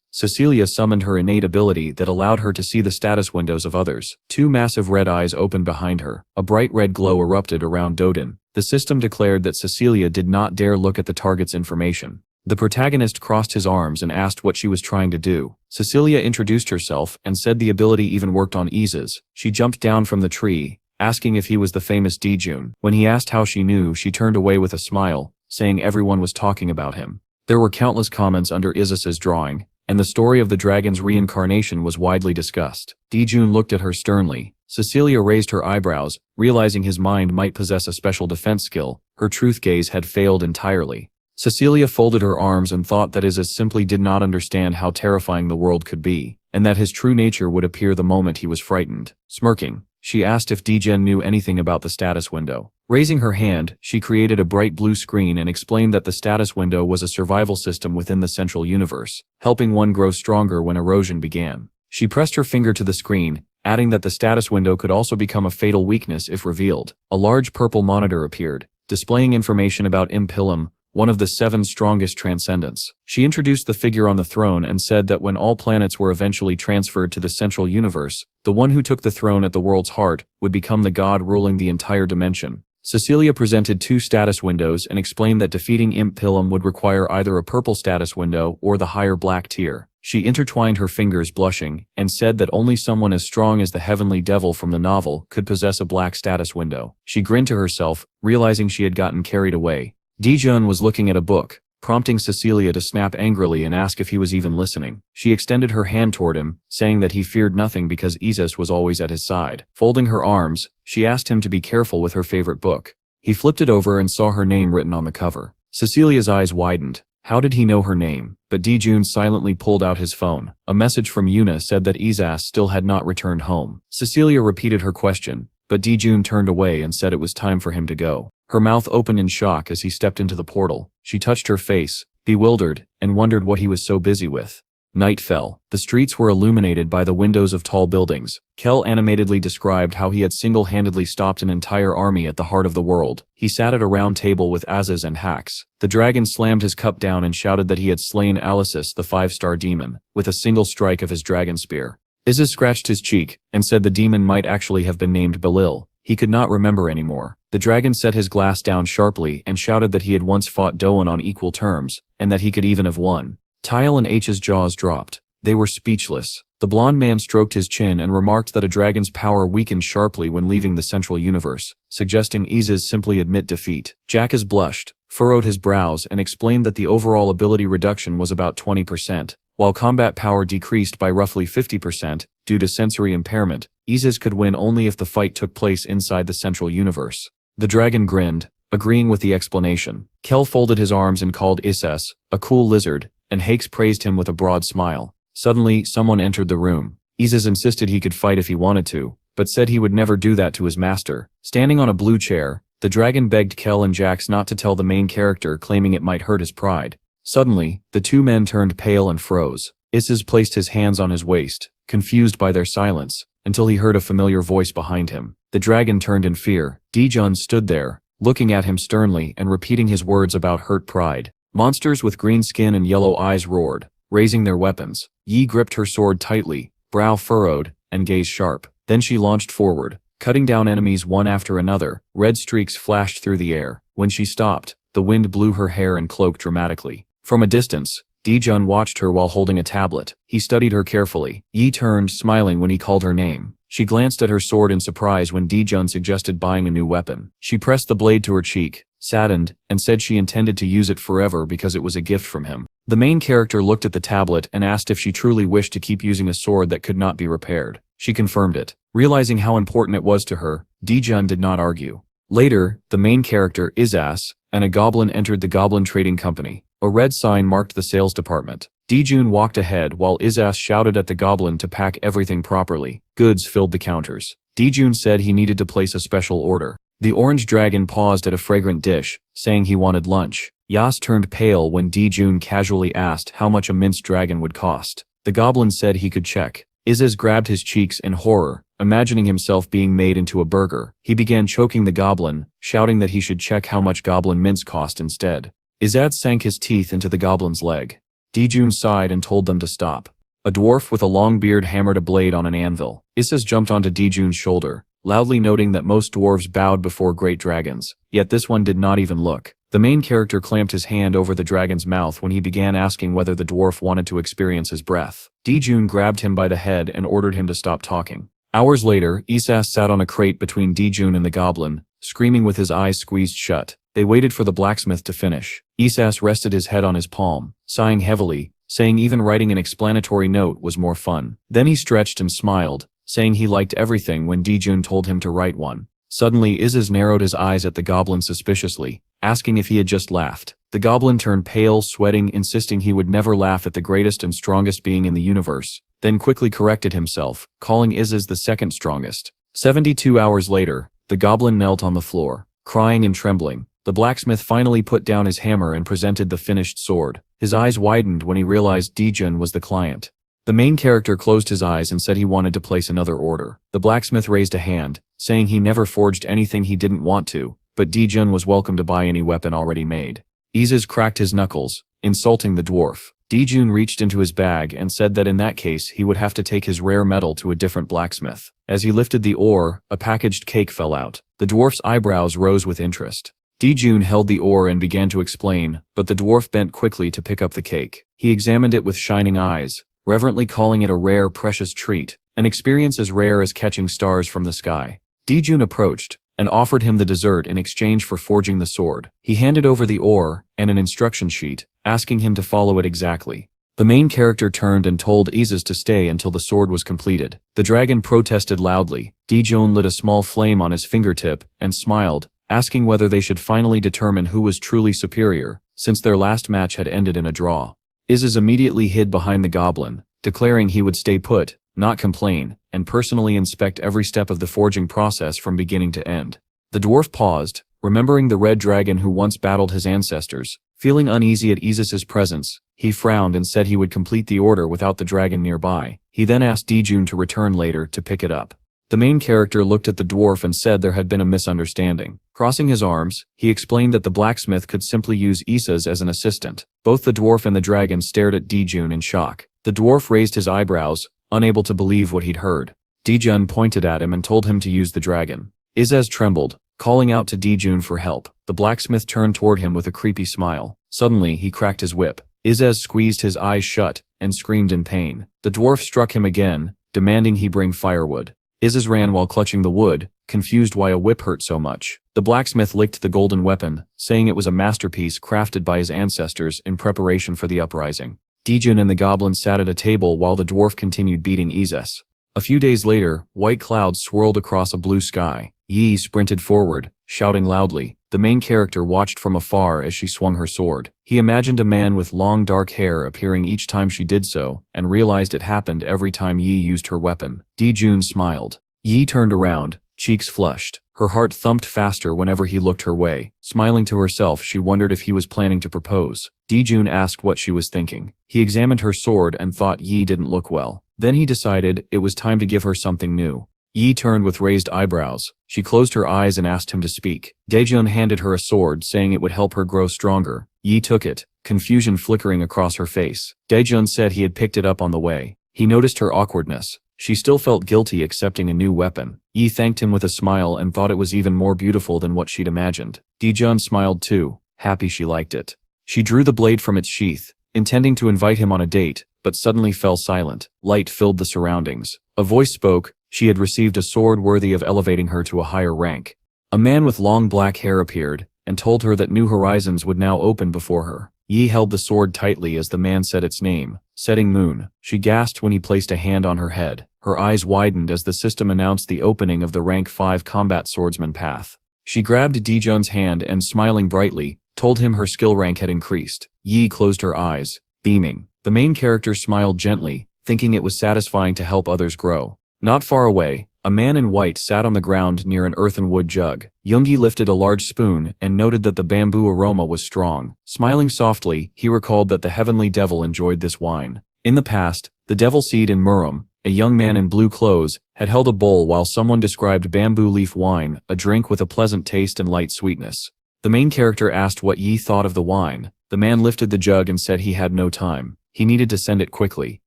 Cecilia summoned her innate ability that allowed her to see the status windows of others. 2 massive red eyes opened behind her. A bright red glow erupted around Dodin. The system declared that Cecilia did not dare look at the target's information. The protagonist crossed his arms and asked what she was trying to do. Cecilia introduced herself and said the ability even worked on Isas. She jumped down from the tree asking if he was the famous Dijun. When he asked how she knew, she turned away with a smile, saying everyone was talking about him. There were countless comments under Isis's drawing, and the story of the dragon's reincarnation was widely discussed. Dijun looked at her sternly. Cecilia raised her eyebrows, realizing his mind might possess a special defense skill. Her truth gaze had failed entirely. Cecilia folded her arms and thought that Isis simply did not understand how terrifying the world could be, and that his true nature would appear the moment he was frightened. Smirking, she asked if Dijun knew anything about the status window. Raising her hand, she created a bright blue screen and explained that the status window was a survival system within the central universe, helping one grow stronger when erosion began. She pressed her finger to the screen, adding that the status window could also become a fatal weakness if revealed. A large purple monitor appeared, displaying information about Impilum, one of the 7 strongest transcendents. She introduced the figure on the throne and said that when all planets were eventually transferred to the central universe, the one who took the throne at the world's heart would become the god ruling the entire dimension. Cecilia presented 2 status windows and explained that defeating Impilum would require either a purple status window or the higher black tier. She intertwined her fingers, blushing, and said that only someone as strong as the heavenly devil from the novel could possess a black status window. She grinned to herself, realizing she had gotten carried away. Dijun was looking at a book, prompting Cecilia to snap angrily and ask if he was even listening. She extended her hand toward him, saying that he feared nothing because Isis was always at his side. Folding her arms, she asked him to be careful with her favorite book. He flipped it over and saw her name written on the cover. Cecilia's eyes widened. How did he know her name? But Dijun silently pulled out his phone. A message from Yuna said that Isis still had not returned home. Cecilia repeated her question, but Dijun turned away and said it was time for him to go. Her mouth opened in shock as he stepped into the portal. She touched her face, bewildered, and wondered what he was so busy with. Night fell. The streets were illuminated by the windows of tall buildings. Kel animatedly described how he had single-handedly stopped an entire army at the heart of the world. He sat at a round table with Azaz and Hax. The dragon slammed his cup down and shouted that he had slain Alicis, the 5-star demon, with a single strike of his dragon spear. Isis scratched his cheek and said the demon might actually have been named Belil. He could not remember anymore. The dragon set his glass down sharply and shouted that he had once fought Doan on equal terms, and that he could even have won. Tile and H's jaws dropped. They were speechless. The blond man stroked his chin and remarked that a dragon's power weakened sharply when leaving the central universe, suggesting Isis simply admit defeat. Jackas blushed, furrowed his brows, and explained that the overall ability reduction was about 20%, while combat power decreased by roughly 50% due to sensory impairment. Isis could win only if the fight took place inside the central universe. The dragon grinned, agreeing with the explanation. Kel folded his arms and called Isis a cool lizard, and Hakes praised him with a broad smile. Suddenly, someone entered the room. Isis insisted he could fight if he wanted to, but said he would never do that to his master. Standing on a blue chair, the dragon begged Kel and Jax not to tell the main character, claiming it might hurt his pride. Suddenly, the 2 men turned pale and froze. Isis placed his hands on his waist, confused by their silence, until he heard a familiar voice behind him. The dragon turned in fear. Dijun stood there, looking at him sternly and repeating his words about hurt pride. Monsters with green skin and yellow eyes roared, raising their weapons. Yi gripped her sword tightly, brow furrowed, and gaze sharp. Then she launched forward, cutting down enemies one after another. Red streaks flashed through the air. When she stopped, the wind blew her hair and cloak dramatically. From a distance, Dijun watched her while holding a tablet. He studied her carefully. Yi turned, smiling when he called her name. She glanced at her sword in surprise when Dijun suggested buying a new weapon. She pressed the blade to her cheek, saddened, and said she intended to use it forever because it was a gift from him. The main character looked at the tablet and asked if she truly wished to keep using a sword that could not be repaired. She confirmed it. Realizing how important it was to her, Dijun did not argue. Later, the main character, Isis, and a goblin entered the Goblin Trading Company. A red sign marked the sales department. Dijun walked ahead while Isis shouted at the goblin to pack everything properly. Goods filled the counters. Dijun said he needed to place a special order. The orange dragon paused at a fragrant dish, saying he wanted lunch. Yas turned pale when Dijun casually asked how much a minced dragon would cost. The goblin said he could check. Isis grabbed his cheeks in horror, imagining himself being made into a burger. He began choking the goblin, shouting that he should check how much goblin mince cost instead. Isis sank his teeth into the goblin's leg. Dijun sighed and told them to stop. A dwarf with a long beard hammered a blade on an anvil. Isis jumped onto Dijun's shoulder, loudly noting that most dwarves bowed before great dragons, yet this one did not even look. The main character clamped his hand over the dragon's mouth when he began asking whether the dwarf wanted to experience his breath. Dijun grabbed him by the head and ordered him to stop talking. Hours later, Isas sat on a crate between Dijun and the goblin, screaming with his eyes squeezed shut. They waited for the blacksmith to finish. Isas rested his head on his palm, sighing heavily, saying even writing an explanatory note was more fun. Then he stretched and smiled, saying he liked everything when Dijun told him to write one. Suddenly Isas narrowed his eyes at the goblin suspiciously, asking if he had just laughed. The goblin turned pale, sweating, insisting he would never laugh at the greatest and strongest being in the universe, then quickly corrected himself, calling Isas the second strongest. 72 hours later, the goblin knelt on the floor, crying and trembling. The blacksmith finally put down his hammer and presented the finished sword. His eyes widened when he realized Dijun was the client. The main character closed his eyes and said he wanted to place another order. The blacksmith raised a hand, saying he never forged anything he didn't want to, but Dijun was welcome to buy any weapon already made. Isas cracked his knuckles, insulting the dwarf. Dijun reached into his bag and said that in that case he would have to take his rare metal to a different blacksmith. As he lifted the ore, a packaged cake fell out. The dwarf's eyebrows rose with interest. Dijun held the ore and began to explain, but the dwarf bent quickly to pick up the cake. He examined it with shining eyes, reverently calling it a rare, precious treat, an experience as rare as catching stars from the sky. Dijun approached and offered him the dessert in exchange for forging the sword. He handed over the ore and an instruction sheet, asking him to follow it exactly. The main character turned and told Isas to stay until the sword was completed. The dragon protested loudly. Dijun lit a small flame on his fingertip and smiled, asking whether they should finally determine who was truly superior, since their last match had ended in a draw. Isas immediately hid behind the goblin, declaring he would stay put, not complain, and personally inspect every step of the forging process from beginning to end. The dwarf paused, remembering the red dragon who once battled his ancestors. Feeling uneasy at Isas's presence, he frowned and said he would complete the order without the dragon nearby. He then asked Dijun to return later to pick it up. The main character looked at the dwarf and said there had been a misunderstanding. Crossing his arms, he explained that the blacksmith could simply use Isas as an assistant. Both the dwarf and the dragon stared at Dijun in shock. The dwarf raised his eyebrows, unable to believe what he'd heard. Dijun pointed at him and told him to use the dragon. Isas trembled, calling out to Dijun for help. The blacksmith turned toward him with a creepy smile. Suddenly, he cracked his whip. Isas squeezed his eyes shut and screamed in pain. The dwarf struck him again, demanding he bring firewood. Isas ran while clutching the wood, confused why a whip hurt so much. The blacksmith licked the golden weapon, saying it was a masterpiece crafted by his ancestors in preparation for the uprising. Dijun and the goblin sat at a table while the dwarf continued beating Isas. A few days later, white clouds swirled across a blue sky. Yi sprinted forward, shouting loudly. The main character watched from afar as she swung her sword. He imagined a man with long dark hair appearing each time she did so, and realized it happened every time Yi used her weapon. Dijun smiled. Yi turned around, cheeks flushed. Her heart thumped faster whenever he looked her way. Smiling to herself, she wondered if he was planning to propose. Dijun asked what she was thinking. He examined her sword and thought Yi didn't look well. Then he decided it was time to give her something new. Yi turned with raised eyebrows. She closed her eyes and asked him to speak. Daejun handed her a sword, saying it would help her grow stronger. Yi took it, confusion flickering across her face. Daejun said he had picked it up on the way. He noticed her awkwardness. She still felt guilty accepting a new weapon. Yi thanked him with a smile and thought it was even more beautiful than what she'd imagined. Daejun smiled too, happy she liked it. She drew the blade from its sheath, intending to invite him on a date, but suddenly fell silent. Light filled the surroundings. A voice spoke. She had received a sword worthy of elevating her to a higher rank. A man with long black hair appeared, and told her that new horizons would now open before her. Yi held the sword tightly as the man said its name, Setting Moon. She gasped when he placed a hand on her head. Her eyes widened as the system announced the opening of the rank 5 combat swordsman path. She grabbed Daejun's hand and, smiling brightly, told him her skill rank had increased. Yi closed her eyes, beaming. The main character smiled gently, thinking it was satisfying to help others grow. Not far away, a man in white sat on the ground near an earthen wood jug. Yoongi lifted a large spoon and noted that the bamboo aroma was strong. Smiling softly, he recalled that the heavenly devil enjoyed this wine. In the past, the devil seed in Murum, a young man in blue clothes, had held a bowl while someone described bamboo leaf wine, a drink with a pleasant taste and light sweetness. The main character asked what Yi thought of the wine. The man lifted the jug and said he had no time. He needed to send it quickly.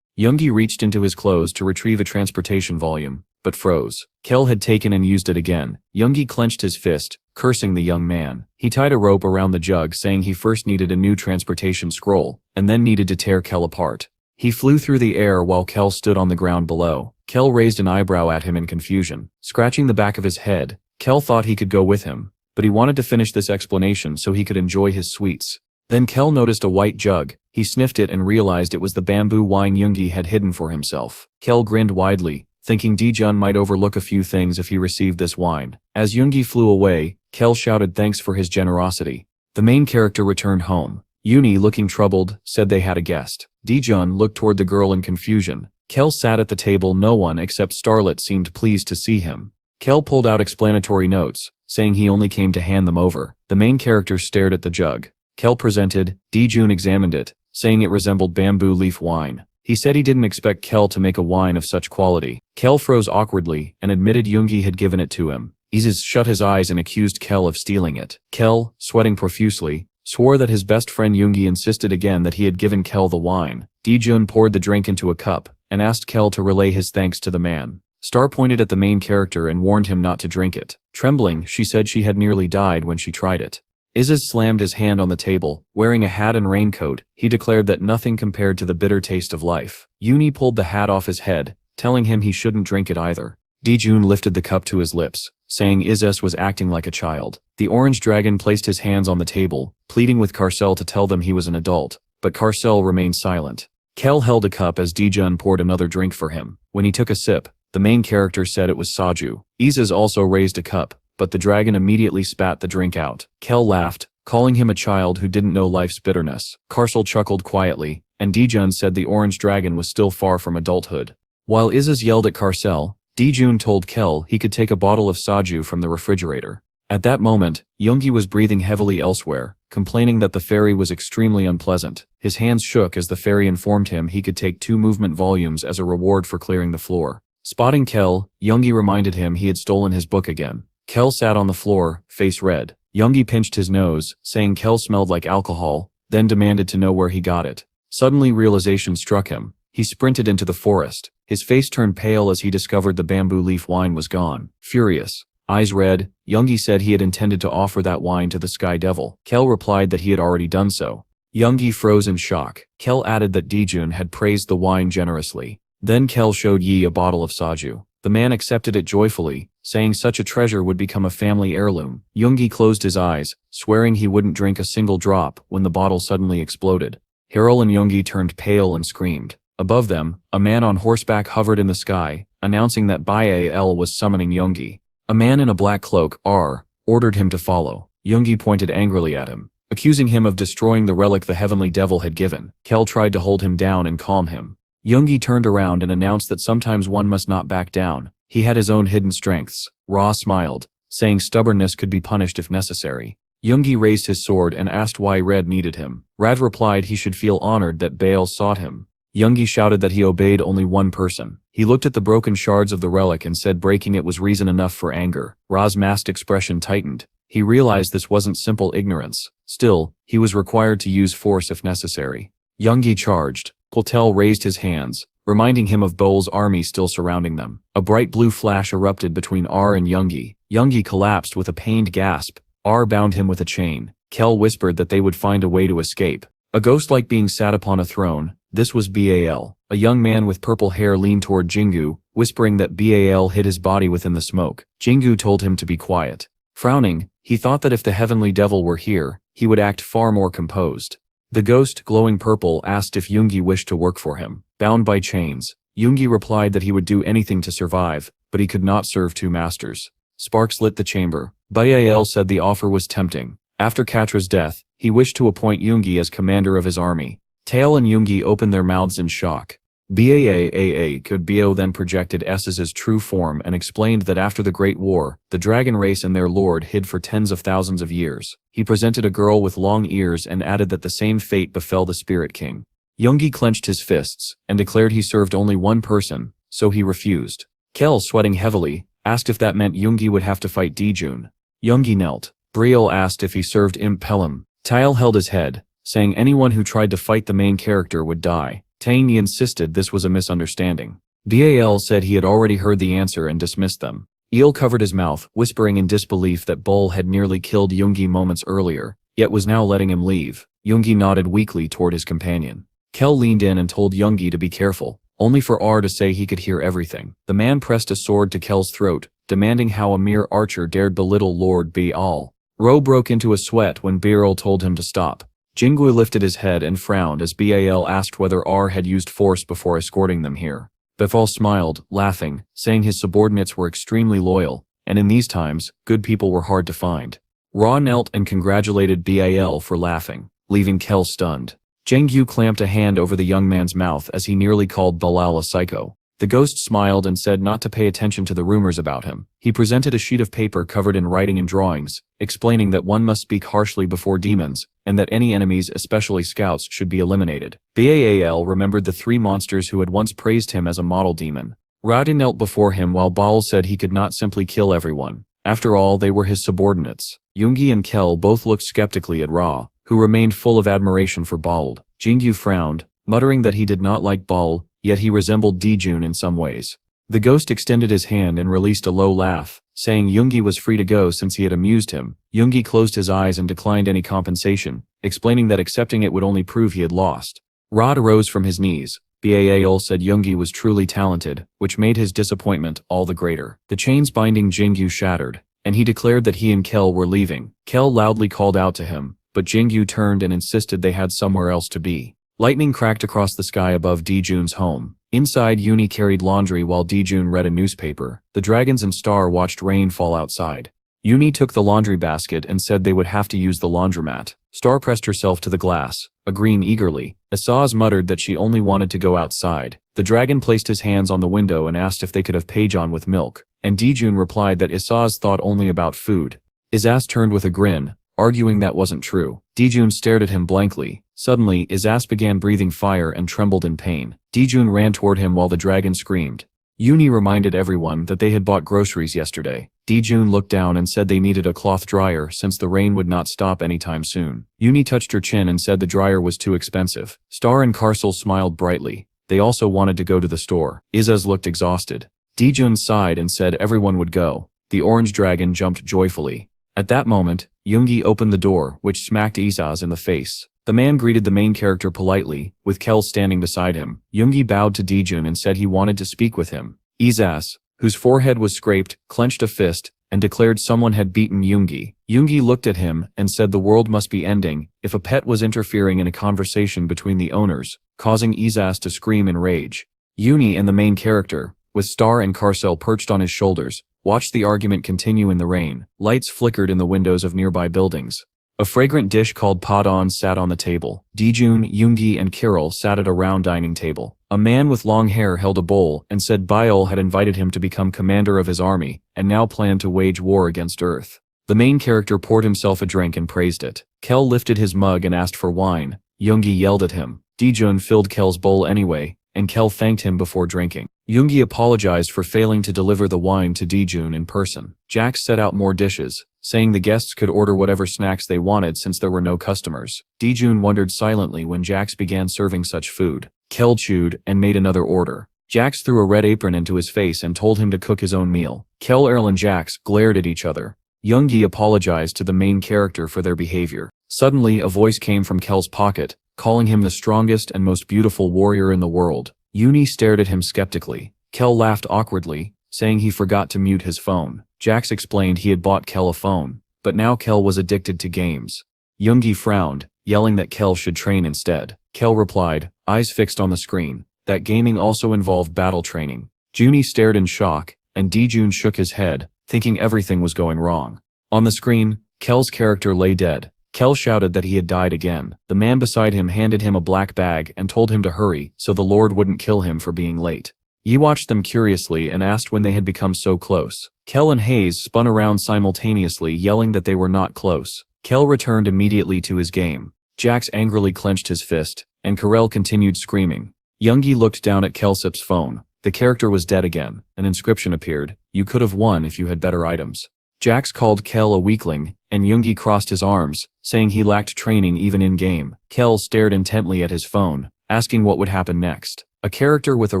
Yoongi reached into his clothes to retrieve a transportation volume, but froze. Kel had taken and used it again. Yoongi clenched his fist, cursing the young man. He tied a rope around the jug, saying he first needed a new transportation scroll, and then needed to tear Kel apart. He flew through the air while Kel stood on the ground below. Kel raised an eyebrow at him in confusion. Scratching the back of his head, Kel thought he could go with him, but he wanted to finish this explanation so he could enjoy his sweets. Then Kel noticed a white jug. He sniffed it and realized it was the bamboo wine Yoongi had hidden for himself. Kel grinned widely, thinking Daejun might overlook a few things if he received this wine. As Yoongi flew away, Kel shouted thanks for his generosity. The main character returned home. Yooni, looking troubled, said they had a guest. Daejun looked toward the girl in confusion. Kel sat at the table. No one except Starlet seemed pleased to see him. Kel pulled out explanatory notes, saying he only came to hand them over. The main character stared at the jug. Kel presented. Daejun examined it, saying it resembled bamboo leaf wine. He said he didn't expect Kel to make a wine of such quality. Kel froze awkwardly and admitted Yoongi had given it to him. Isis shut his eyes and accused Kel of stealing it. Kel, sweating profusely, swore that his best friend Yoongi insisted again that he had given Kel the wine. Daejun poured the drink into a cup and asked Kel to relay his thanks to the man. Star pointed at the main character and warned him not to drink it. Trembling, she said she had nearly died when she tried it. Isis slammed his hand on the table. Wearing a hat and raincoat, he declared that nothing compared to the bitter taste of life. Yooni pulled the hat off his head, telling him he shouldn't drink it either. Daejun lifted the cup to his lips, saying Isis was acting like a child. The orange dragon placed his hands on the table, pleading with Carcel to tell them he was an adult, but Carcel remained silent. Kel held a cup as Daejun poured another drink for him. When he took a sip, the main character said it was Saju. Isis also raised a cup, but the dragon immediately spat the drink out. Kel laughed, calling him a child who didn't know life's bitterness. Carcel chuckled quietly, and Daejun said the orange dragon was still far from adulthood. While Isis yelled at Carcel, Daejun told Kel he could take a bottle of Saju from the refrigerator. At that moment, Yoongi was breathing heavily elsewhere, complaining that the fairy was extremely unpleasant. His hands shook as the fairy informed him he could take 2 movement volumes as a reward for clearing the floor. Spotting Kel, Yoongi reminded him he had stolen his book again. Kel sat on the floor, face red. Yoongi pinched his nose, saying Kel smelled like alcohol, then demanded to know where he got it. Suddenly realization struck him. He sprinted into the forest. His face turned pale as he discovered the bamboo leaf wine was gone. Furious, eyes red, Yoongi said he had intended to offer that wine to the Sky Devil. Kel replied that he had already done so. Yoongi froze in shock. Kel added that Daejun had praised the wine generously. Then Kel showed Yi a bottle of Saju. The man accepted it joyfully, saying such a treasure would become a family heirloom. Yoongi closed his eyes, swearing he wouldn't drink a single drop when the bottle suddenly exploded. Hyrule and Yoongi turned pale and screamed. Above them, a man on horseback hovered in the sky, announcing that Baal was summoning Yoongi. A man in a black cloak, ordered him to follow. Yoongi pointed angrily at him, accusing him of destroying the relic the heavenly devil had given. Kel tried to hold him down and calm him. Yoongi turned around and announced that sometimes one must not back down. He had his own hidden strengths. Ra smiled, saying stubbornness could be punished if necessary. Yoongi raised his sword and asked why Red needed him. Rad replied he should feel honored that Baal sought him. Yoongi shouted that he obeyed only one person. He looked at the broken shards of the relic and said breaking it was reason enough for anger. Ra's masked expression tightened. He realized this wasn't simple ignorance. Still, he was required to use force if necessary. Yoongi charged. Quotel raised his hands, reminding him of Bol's army still surrounding them. A bright blue flash erupted between R and Yoongi. Yoongi collapsed with a pained gasp. R bound him with a chain. Kel whispered that they would find a way to escape. A ghost-like being sat upon a throne. This was Baal. A young man with purple hair leaned toward Jingu, whispering that Baal hid his body within the smoke. Jingu told him to be quiet. Frowning, he thought that if the heavenly devil were here, he would act far more composed. The ghost, glowing purple, asked if Yoongi wished to work for him. Bound by chains, Yoongi replied that he would do anything to survive, but he could not serve 2 masters. Sparks lit the chamber. Baal said the offer was tempting. After Katra's death, he wished to appoint Yoongi as commander of his army. Tael and Yoongi opened their mouths in shock. Bao then projected S's true form and explained that after the Great War, the dragon race and their lord hid for tens of thousands of years. He presented a girl with long ears and added that the same fate befell the Spirit King. Yoongi clenched his fists and declared he served only one person, so he refused. Kel, sweating heavily, asked if that meant Yoongi would have to fight Daejun. Yoongi knelt. Briel asked if he served Imp Pelham. Tael held his head, saying anyone who tried to fight the main character would die. Taenyi insisted this was a misunderstanding. Baal said he had already heard the answer and dismissed them. Eel covered his mouth, whispering in disbelief that Bol had nearly killed Yoongi moments earlier, yet was now letting him leave. Yoongi nodded weakly toward his companion. Kel leaned in and told Yoongi to be careful. only for R to say he could hear everything. The man pressed a sword to Kel's throat, demanding how a mere archer dared belittle Lord Baal. Ro broke into a sweat when Baal told him to stop. Jingui lifted his head and frowned as Bal asked whether R had used force before escorting them here. Befal smiled, laughing, saying his subordinates were extremely loyal, and in these times, good people were hard to find. Ra knelt and congratulated Bal for laughing, leaving Kel stunned. Jingyu clamped a hand over the young man's mouth as he nearly called Bilal a psycho. The ghost smiled and said not to pay attention to the rumors about him. He presented a sheet of paper covered in writing and drawings, explaining that one must speak harshly before demons, and that any enemies, especially scouts, should be eliminated. Baal remembered the 3 monsters who had once praised him as a model demon. Radin knelt before him while Baal said he could not simply kill everyone. After all, they were his subordinates. Yoongi and Kel both looked skeptically at Ra, who remained full of admiration for Baal. Jingyu frowned, muttering that he did not like Baal, yet he resembled Dijun in some ways. The ghost extended his hand and released a low laugh, saying Yoongi was free to go since he had amused him. Yoongi closed his eyes and declined any compensation, explaining that accepting it would only prove he had lost. Rod arose from his knees. Baal said Yoongi was truly talented, which made his disappointment all the greater. The chains binding Jingyu shattered, and he declared that he and Kel were leaving. Kel loudly called out to him, but Jingyu turned and insisted they had somewhere else to be. Lightning cracked across the sky above Dijun's home. Inside, Uni carried laundry while Dijun read a newspaper. The dragons and Star watched rain fall outside. Uni took the laundry basket and said they would have to use the laundromat. Star pressed herself to the glass, agreeing eagerly. Asaz muttered that she only wanted to go outside. The dragon placed his hands on the window and asked if they could have Pajon with milk, and Dijun replied that Asaz thought only about food. Izas turned with a grin, arguing that wasn't true. Dijun stared at him blankly. Suddenly, Izas began breathing fire and trembled in pain. Dijun ran toward him while the dragon screamed. Uni reminded everyone that they had bought groceries yesterday. Dijun looked down and said they needed a cloth dryer since the rain would not stop anytime soon. Uni touched her chin and said the dryer was too expensive. Star and Carcel smiled brightly. They also wanted to go to the store. Izas looked exhausted. Dijun sighed and said everyone would go. The orange dragon jumped joyfully. At that moment, Yoongi opened the door, which smacked Izas in the face. The man greeted the main character politely, with Kel standing beside him. Yoongi bowed to Dijun and said he wanted to speak with him. Izas, whose forehead was scraped, clenched a fist, and declared someone had beaten Yoongi. Yoongi looked at him and said the world must be ending if a pet was interfering in a conversation between the owners, causing Izas to scream in rage. Uni and the main character, with Star and Carcel perched on his shoulders, watched the argument continue in the rain. Lights flickered in the windows of nearby buildings. A fragrant dish called Padon sat on the table. Dijun, Yoongi, and Kiril sat at a round dining table. A man with long hair held a bowl and said Baal had invited him to become commander of his army and now planned to wage war against Earth. The main character poured himself a drink and praised it. Kel lifted his mug and asked for wine. Yoongi yelled at him. Dijun filled Kel's bowl anyway, and Kel thanked him before drinking. Yoongi apologized for failing to deliver the wine to Dijun in person. Jax set out more dishes, saying the guests could order whatever snacks they wanted since there were no customers. Dijun wondered silently when Jax began serving such food. Kel chewed and made another order. Jax threw a red apron into his face and told him to cook his own meal. Kel, Earl, and Jax glared at each other. Yoongi apologized to the main character for their behavior. Suddenly, a voice came from Kel's pocket, calling him the strongest and most beautiful warrior in the world. Uni stared at him skeptically. Kel laughed awkwardly, saying he forgot to mute his phone. Jax explained he had bought Kel a phone, but now Kel was addicted to games. Yoongi frowned, yelling that Kel should train instead. Kel replied, eyes fixed on the screen, that gaming also involved battle training. Juni stared in shock, and Dijun shook his head, thinking everything was going wrong. On the screen, Kel's character lay dead. Kel shouted that he had died again. The man beside him handed him a black bag and told him to hurry so the Lord wouldn't kill him for being late. Yi watched them curiously and asked when they had become so close. Kel and Hayes spun around simultaneously, yelling that they were not close. Kel returned immediately to his game. Jax angrily clenched his fist, and Karel continued screaming. Yoongi looked down at Kelsip's phone. The character was dead again. An inscription appeared. You could have won if you had better items. Jax called Kel a weakling, and Yoongi crossed his arms, saying he lacked training even in-game. Kel stared intently at his phone, asking what would happen next. A character with a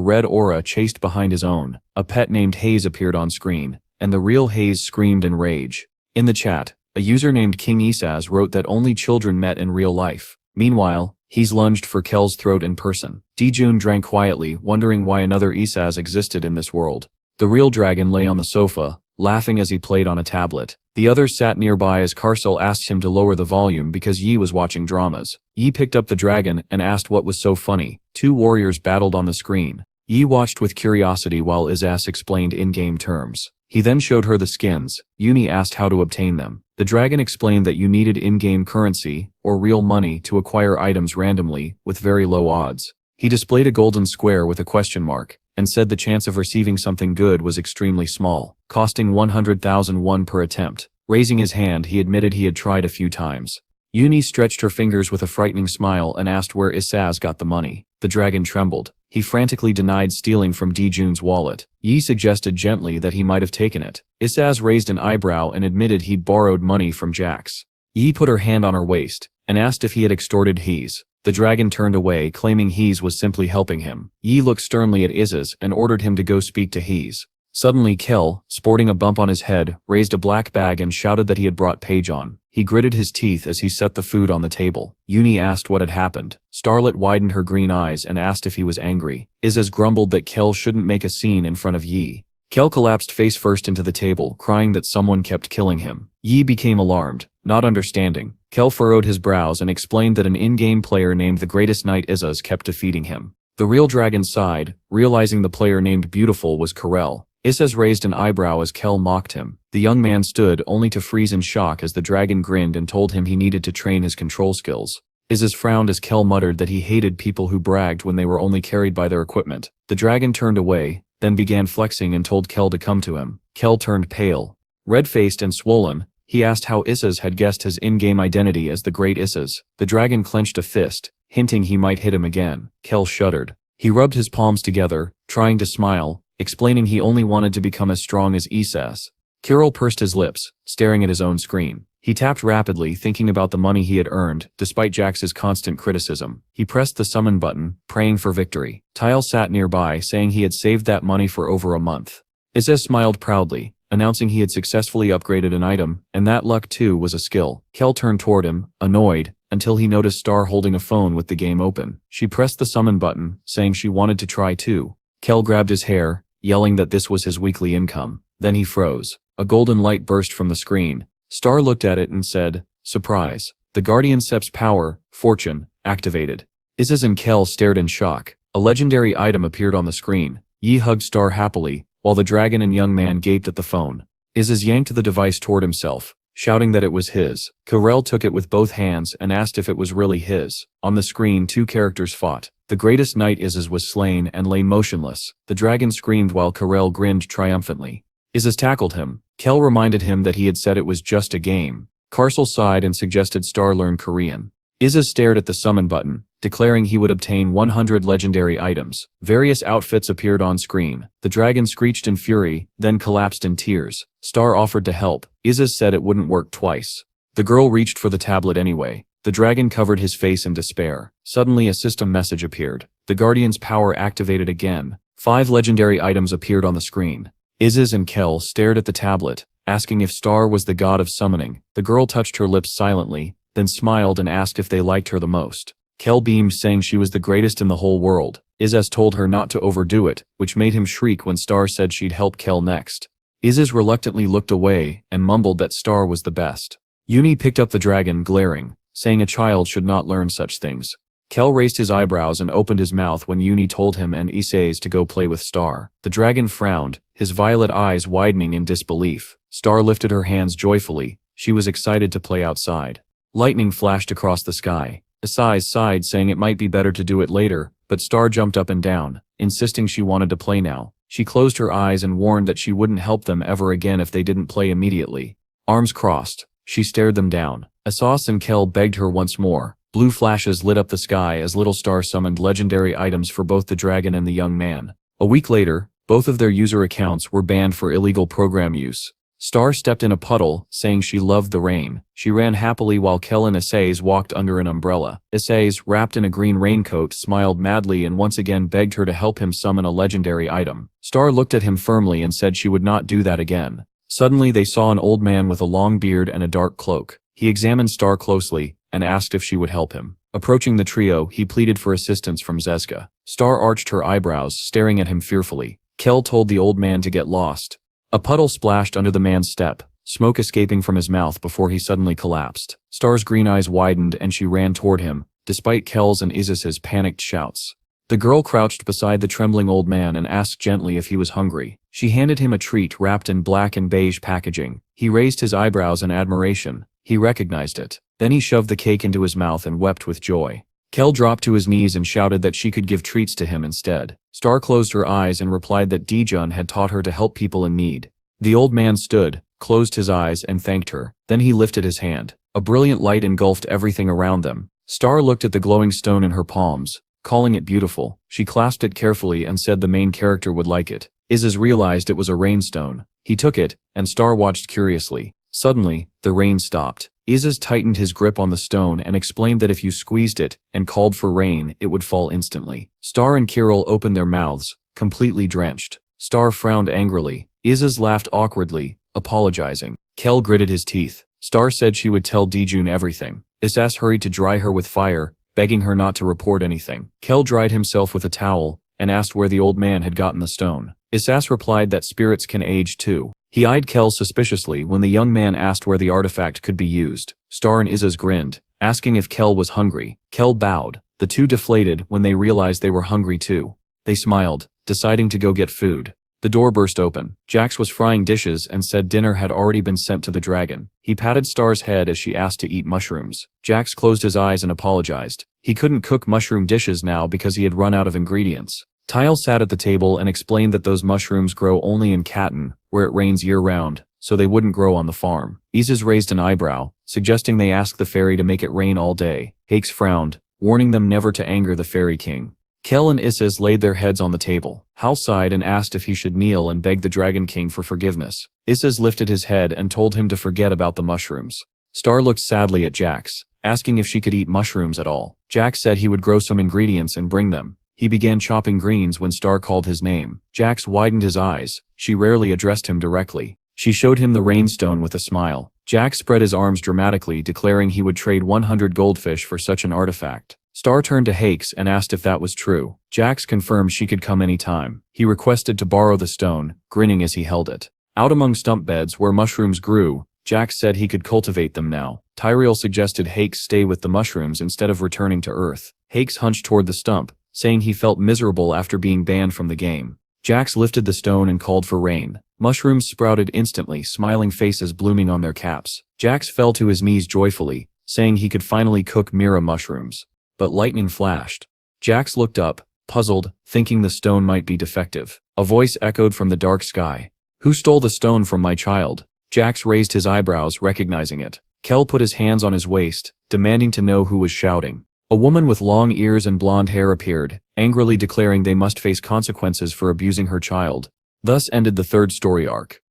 red aura chased behind his own. A pet named Hayes appeared on screen, and the real Hayes screamed in rage. In the chat, a user named King Isaz wrote that only children met in real life. Meanwhile, He's lunged for Kel's throat in person. Dijun drank quietly, wondering why another Isaz existed in this world. The real dragon lay on the sofa, laughing as he played on a tablet. The others sat nearby as Karcel asked him to lower the volume because Yi was watching dramas. Yi picked up the dragon and asked what was so funny. Two warriors battled on the screen. Yi watched with curiosity while Isaz explained in-game terms. He then showed her the skins. Uni asked how to obtain them. The dragon explained that you needed in-game currency, or real money, to acquire items randomly, with very low odds. He displayed a golden square with a question mark, and said the chance of receiving something good was extremely small, costing 100,000 won per attempt. Raising his hand, he admitted he had tried a few times. Uni stretched her fingers with a frightening smile and asked where Isaz got the money. The dragon trembled. He frantically denied stealing from Dijun's wallet. Yi suggested gently that he might have taken it. Isaz raised an eyebrow and admitted he'd borrowed money from Jax. Yi put her hand on her waist, and asked if he had extorted Hees. The dragon turned away, claiming Hees was simply helping him. Yi looked sternly at Isaz and ordered him to go speak to Hees. Suddenly Kel, sporting a bump on his head, raised a black bag and shouted that he had brought Page on. He gritted his teeth as he set the food on the table. Uni asked what had happened. Starlet widened her green eyes and asked if he was angry. Isaz grumbled that Kel shouldn't make a scene in front of Yi. Kel collapsed face first into the table, crying that someone kept killing him. Yi became alarmed, not understanding. Kel furrowed his brows and explained that an in-game player named the Greatest Knight Isaz kept defeating him. The real dragon sighed, realizing the player named Beautiful was Karel. Isaz raised an eyebrow as Kel mocked him. The young man stood only to freeze in shock as the dragon grinned and told him he needed to train his control skills. Isaz frowned as Kel muttered that he hated people who bragged when they were only carried by their equipment. The dragon turned away, then began flexing and told Kel to come to him. Kel turned pale. Red-faced and swollen, he asked how Isaz had guessed his in-game identity as the Great Isaz. The dragon clenched a fist, hinting he might hit him again. Kel shuddered. He rubbed his palms together, trying to smile, explaining he only wanted to become as strong as Isaz. Kirill pursed his lips, staring at his own screen. He tapped rapidly, thinking about the money he had earned, despite Jax's constant criticism. He pressed the summon button, praying for victory. Tile sat nearby, saying he had saved that money for over a month. Isaz smiled proudly, announcing he had successfully upgraded an item, and that luck too was a skill. Kel turned toward him, annoyed, until he noticed Star holding a phone with the game open. She pressed the summon button, saying she wanted to try too. Kel grabbed his hair, yelling that this was his weekly income. Then he froze. A golden light burst from the screen. Star looked at it and said, "Surprise." The Guardian Sep's power, Fortune, activated. Isaz and Kel stared in shock. A legendary item appeared on the screen. Yi hugged Star happily, while the dragon and young man gaped at the phone. Isaz yanked the device toward himself, shouting that it was his. Karel took it with both hands and asked if it was really his. On the screen, two characters fought. The Greatest Knight Isaz was slain and lay motionless. The dragon screamed while Karel grinned triumphantly. Isaz tackled him. Kel reminded him that he had said it was just a game. Karcel sighed and suggested Star learn Korean. Isaz stared at the summon button, declaring he would obtain 100 legendary items. Various outfits appeared on screen. The dragon screeched in fury, then collapsed in tears. Star offered to help. Isaz said it wouldn't work twice. The girl reached for the tablet anyway. The dragon covered his face in despair. Suddenly a system message appeared. The Guardian's power activated again. 5 legendary items appeared on the screen. Isaz and Kel stared at the tablet, asking if Star was the god of summoning. The girl touched her lips silently, then smiled and asked if they liked her the most. Kel beamed, saying she was the greatest in the whole world. Isaz told her not to overdo it, which made him shriek when Star said she'd help Kel next. Isaz reluctantly looked away and mumbled that Star was the best. Uni picked up the dragon, glaring, saying a child should not learn such things. Kel raised his eyebrows and opened his mouth when Uni told him and Isaz to go play with Star. The dragon frowned, his violet eyes widening in disbelief. Star lifted her hands joyfully. She was excited to play outside. Lightning flashed across the sky. Isaz sighed, saying it might be better to do it later, but Star jumped up and down, insisting she wanted to play now. She closed her eyes and warned that she wouldn't help them ever again if they didn't play immediately. Arms crossed, she stared them down. Isaz and Kel begged her once more. Blue flashes lit up the sky as Little Star summoned legendary items for both the dragon and the young man. A week later, both of their user accounts were banned for illegal program use. Star stepped in a puddle, saying she loved the rain. She ran happily while Kel and Isaz walked under an umbrella. Isaz, wrapped in a green raincoat, smiled madly and once again begged her to help him summon a legendary item. Star looked at him firmly and said she would not do that again. Suddenly they saw an old man with a long beard and a dark cloak. He examined Star closely and asked if she would help him. Approaching the trio, he pleaded for assistance from Zezka. Star arched her eyebrows, staring at him fearfully. Kel told the old man to get lost. A puddle splashed under the man's step, smoke escaping from his mouth before he suddenly collapsed. Star's green eyes widened and she ran toward him, despite Kel's and Izis's panicked shouts. The girl crouched beside the trembling old man and asked gently if he was hungry. She handed him a treat wrapped in black and beige packaging. He raised his eyebrows in admiration. He recognized it. Then he shoved the cake into his mouth and wept with joy. Kel dropped to his knees and shouted that she could give treats to him instead. Star closed her eyes and replied that Dijun had taught her to help people in need. The old man stood, closed his eyes and thanked her. Then he lifted his hand. A brilliant light engulfed everything around them. Star looked at the glowing stone in her palms, calling it beautiful. She clasped it carefully and said the main character would like it. Izis realized it was a rainstone. He took it, and Star watched curiously. Suddenly, the rain stopped. Izis tightened his grip on the stone and explained that if you squeezed it and called for rain, it would fall instantly. Star and Kirill opened their mouths, completely drenched. Star frowned angrily. Izis laughed awkwardly, apologizing. Kel gritted his teeth. Star said she would tell Dijun everything. Izis hurried to dry her with fire, begging her not to report anything. Kel dried himself with a towel and asked where the old man had gotten the stone. Izis replied that spirits can age too. He eyed Kel suspiciously when the young man asked where the artifact could be used. Star and Izis grinned, asking if Kel was hungry. Kel bowed. The two deflated when they realized they were hungry too. They smiled, deciding to go get food. The door burst open. Jax was frying dishes and said dinner had already been sent to the dragon. He patted Star's head as she asked to eat mushrooms. Jax closed his eyes and apologized. He couldn't cook mushroom dishes now because he had run out of ingredients. Tile sat at the table and explained that those mushrooms grow only in Katten, where it rains year-round, so they wouldn't grow on the farm. Izis raised an eyebrow, suggesting they ask the fairy to make it rain all day. Hakes frowned, warning them never to anger the fairy king. Kel and Izis laid their heads on the table. Hal sighed and asked if he should kneel and beg the Dragon King for forgiveness. Izis lifted his head and told him to forget about the mushrooms. Star looked sadly at Jax, asking if she could eat mushrooms at all. Jax said he would grow some ingredients and bring them. He began chopping greens when Star called his name. Jax widened his eyes. She rarely addressed him directly. She showed him the rainstone with a smile. Jax spread his arms dramatically, declaring he would trade 100 goldfish for such an artifact. Star turned to Hakes and asked if that was true. Jax confirmed she could come any time. He requested to borrow the stone, grinning as he held it. Out among stump beds where mushrooms grew, Jax said he could cultivate them now. Tyrael suggested Hakes stay with the mushrooms instead of returning to Earth. Hakes hunched toward the stump, saying he felt miserable after being banned from the game. Jax lifted the stone and called for rain. Mushrooms sprouted instantly, smiling faces blooming on their caps. Jax fell to his knees joyfully, saying he could finally cook Mira mushrooms. But lightning flashed. Jax looked up, puzzled, thinking the stone might be defective. A voice echoed from the dark sky. "Who stole the stone from my child?" Jax raised his eyebrows, recognizing it. Kel put his hands on his waist, demanding to know who was shouting. A woman with long ears and blonde hair appeared, angrily declaring they must face consequences for abusing her child. Thus ended the third story arc.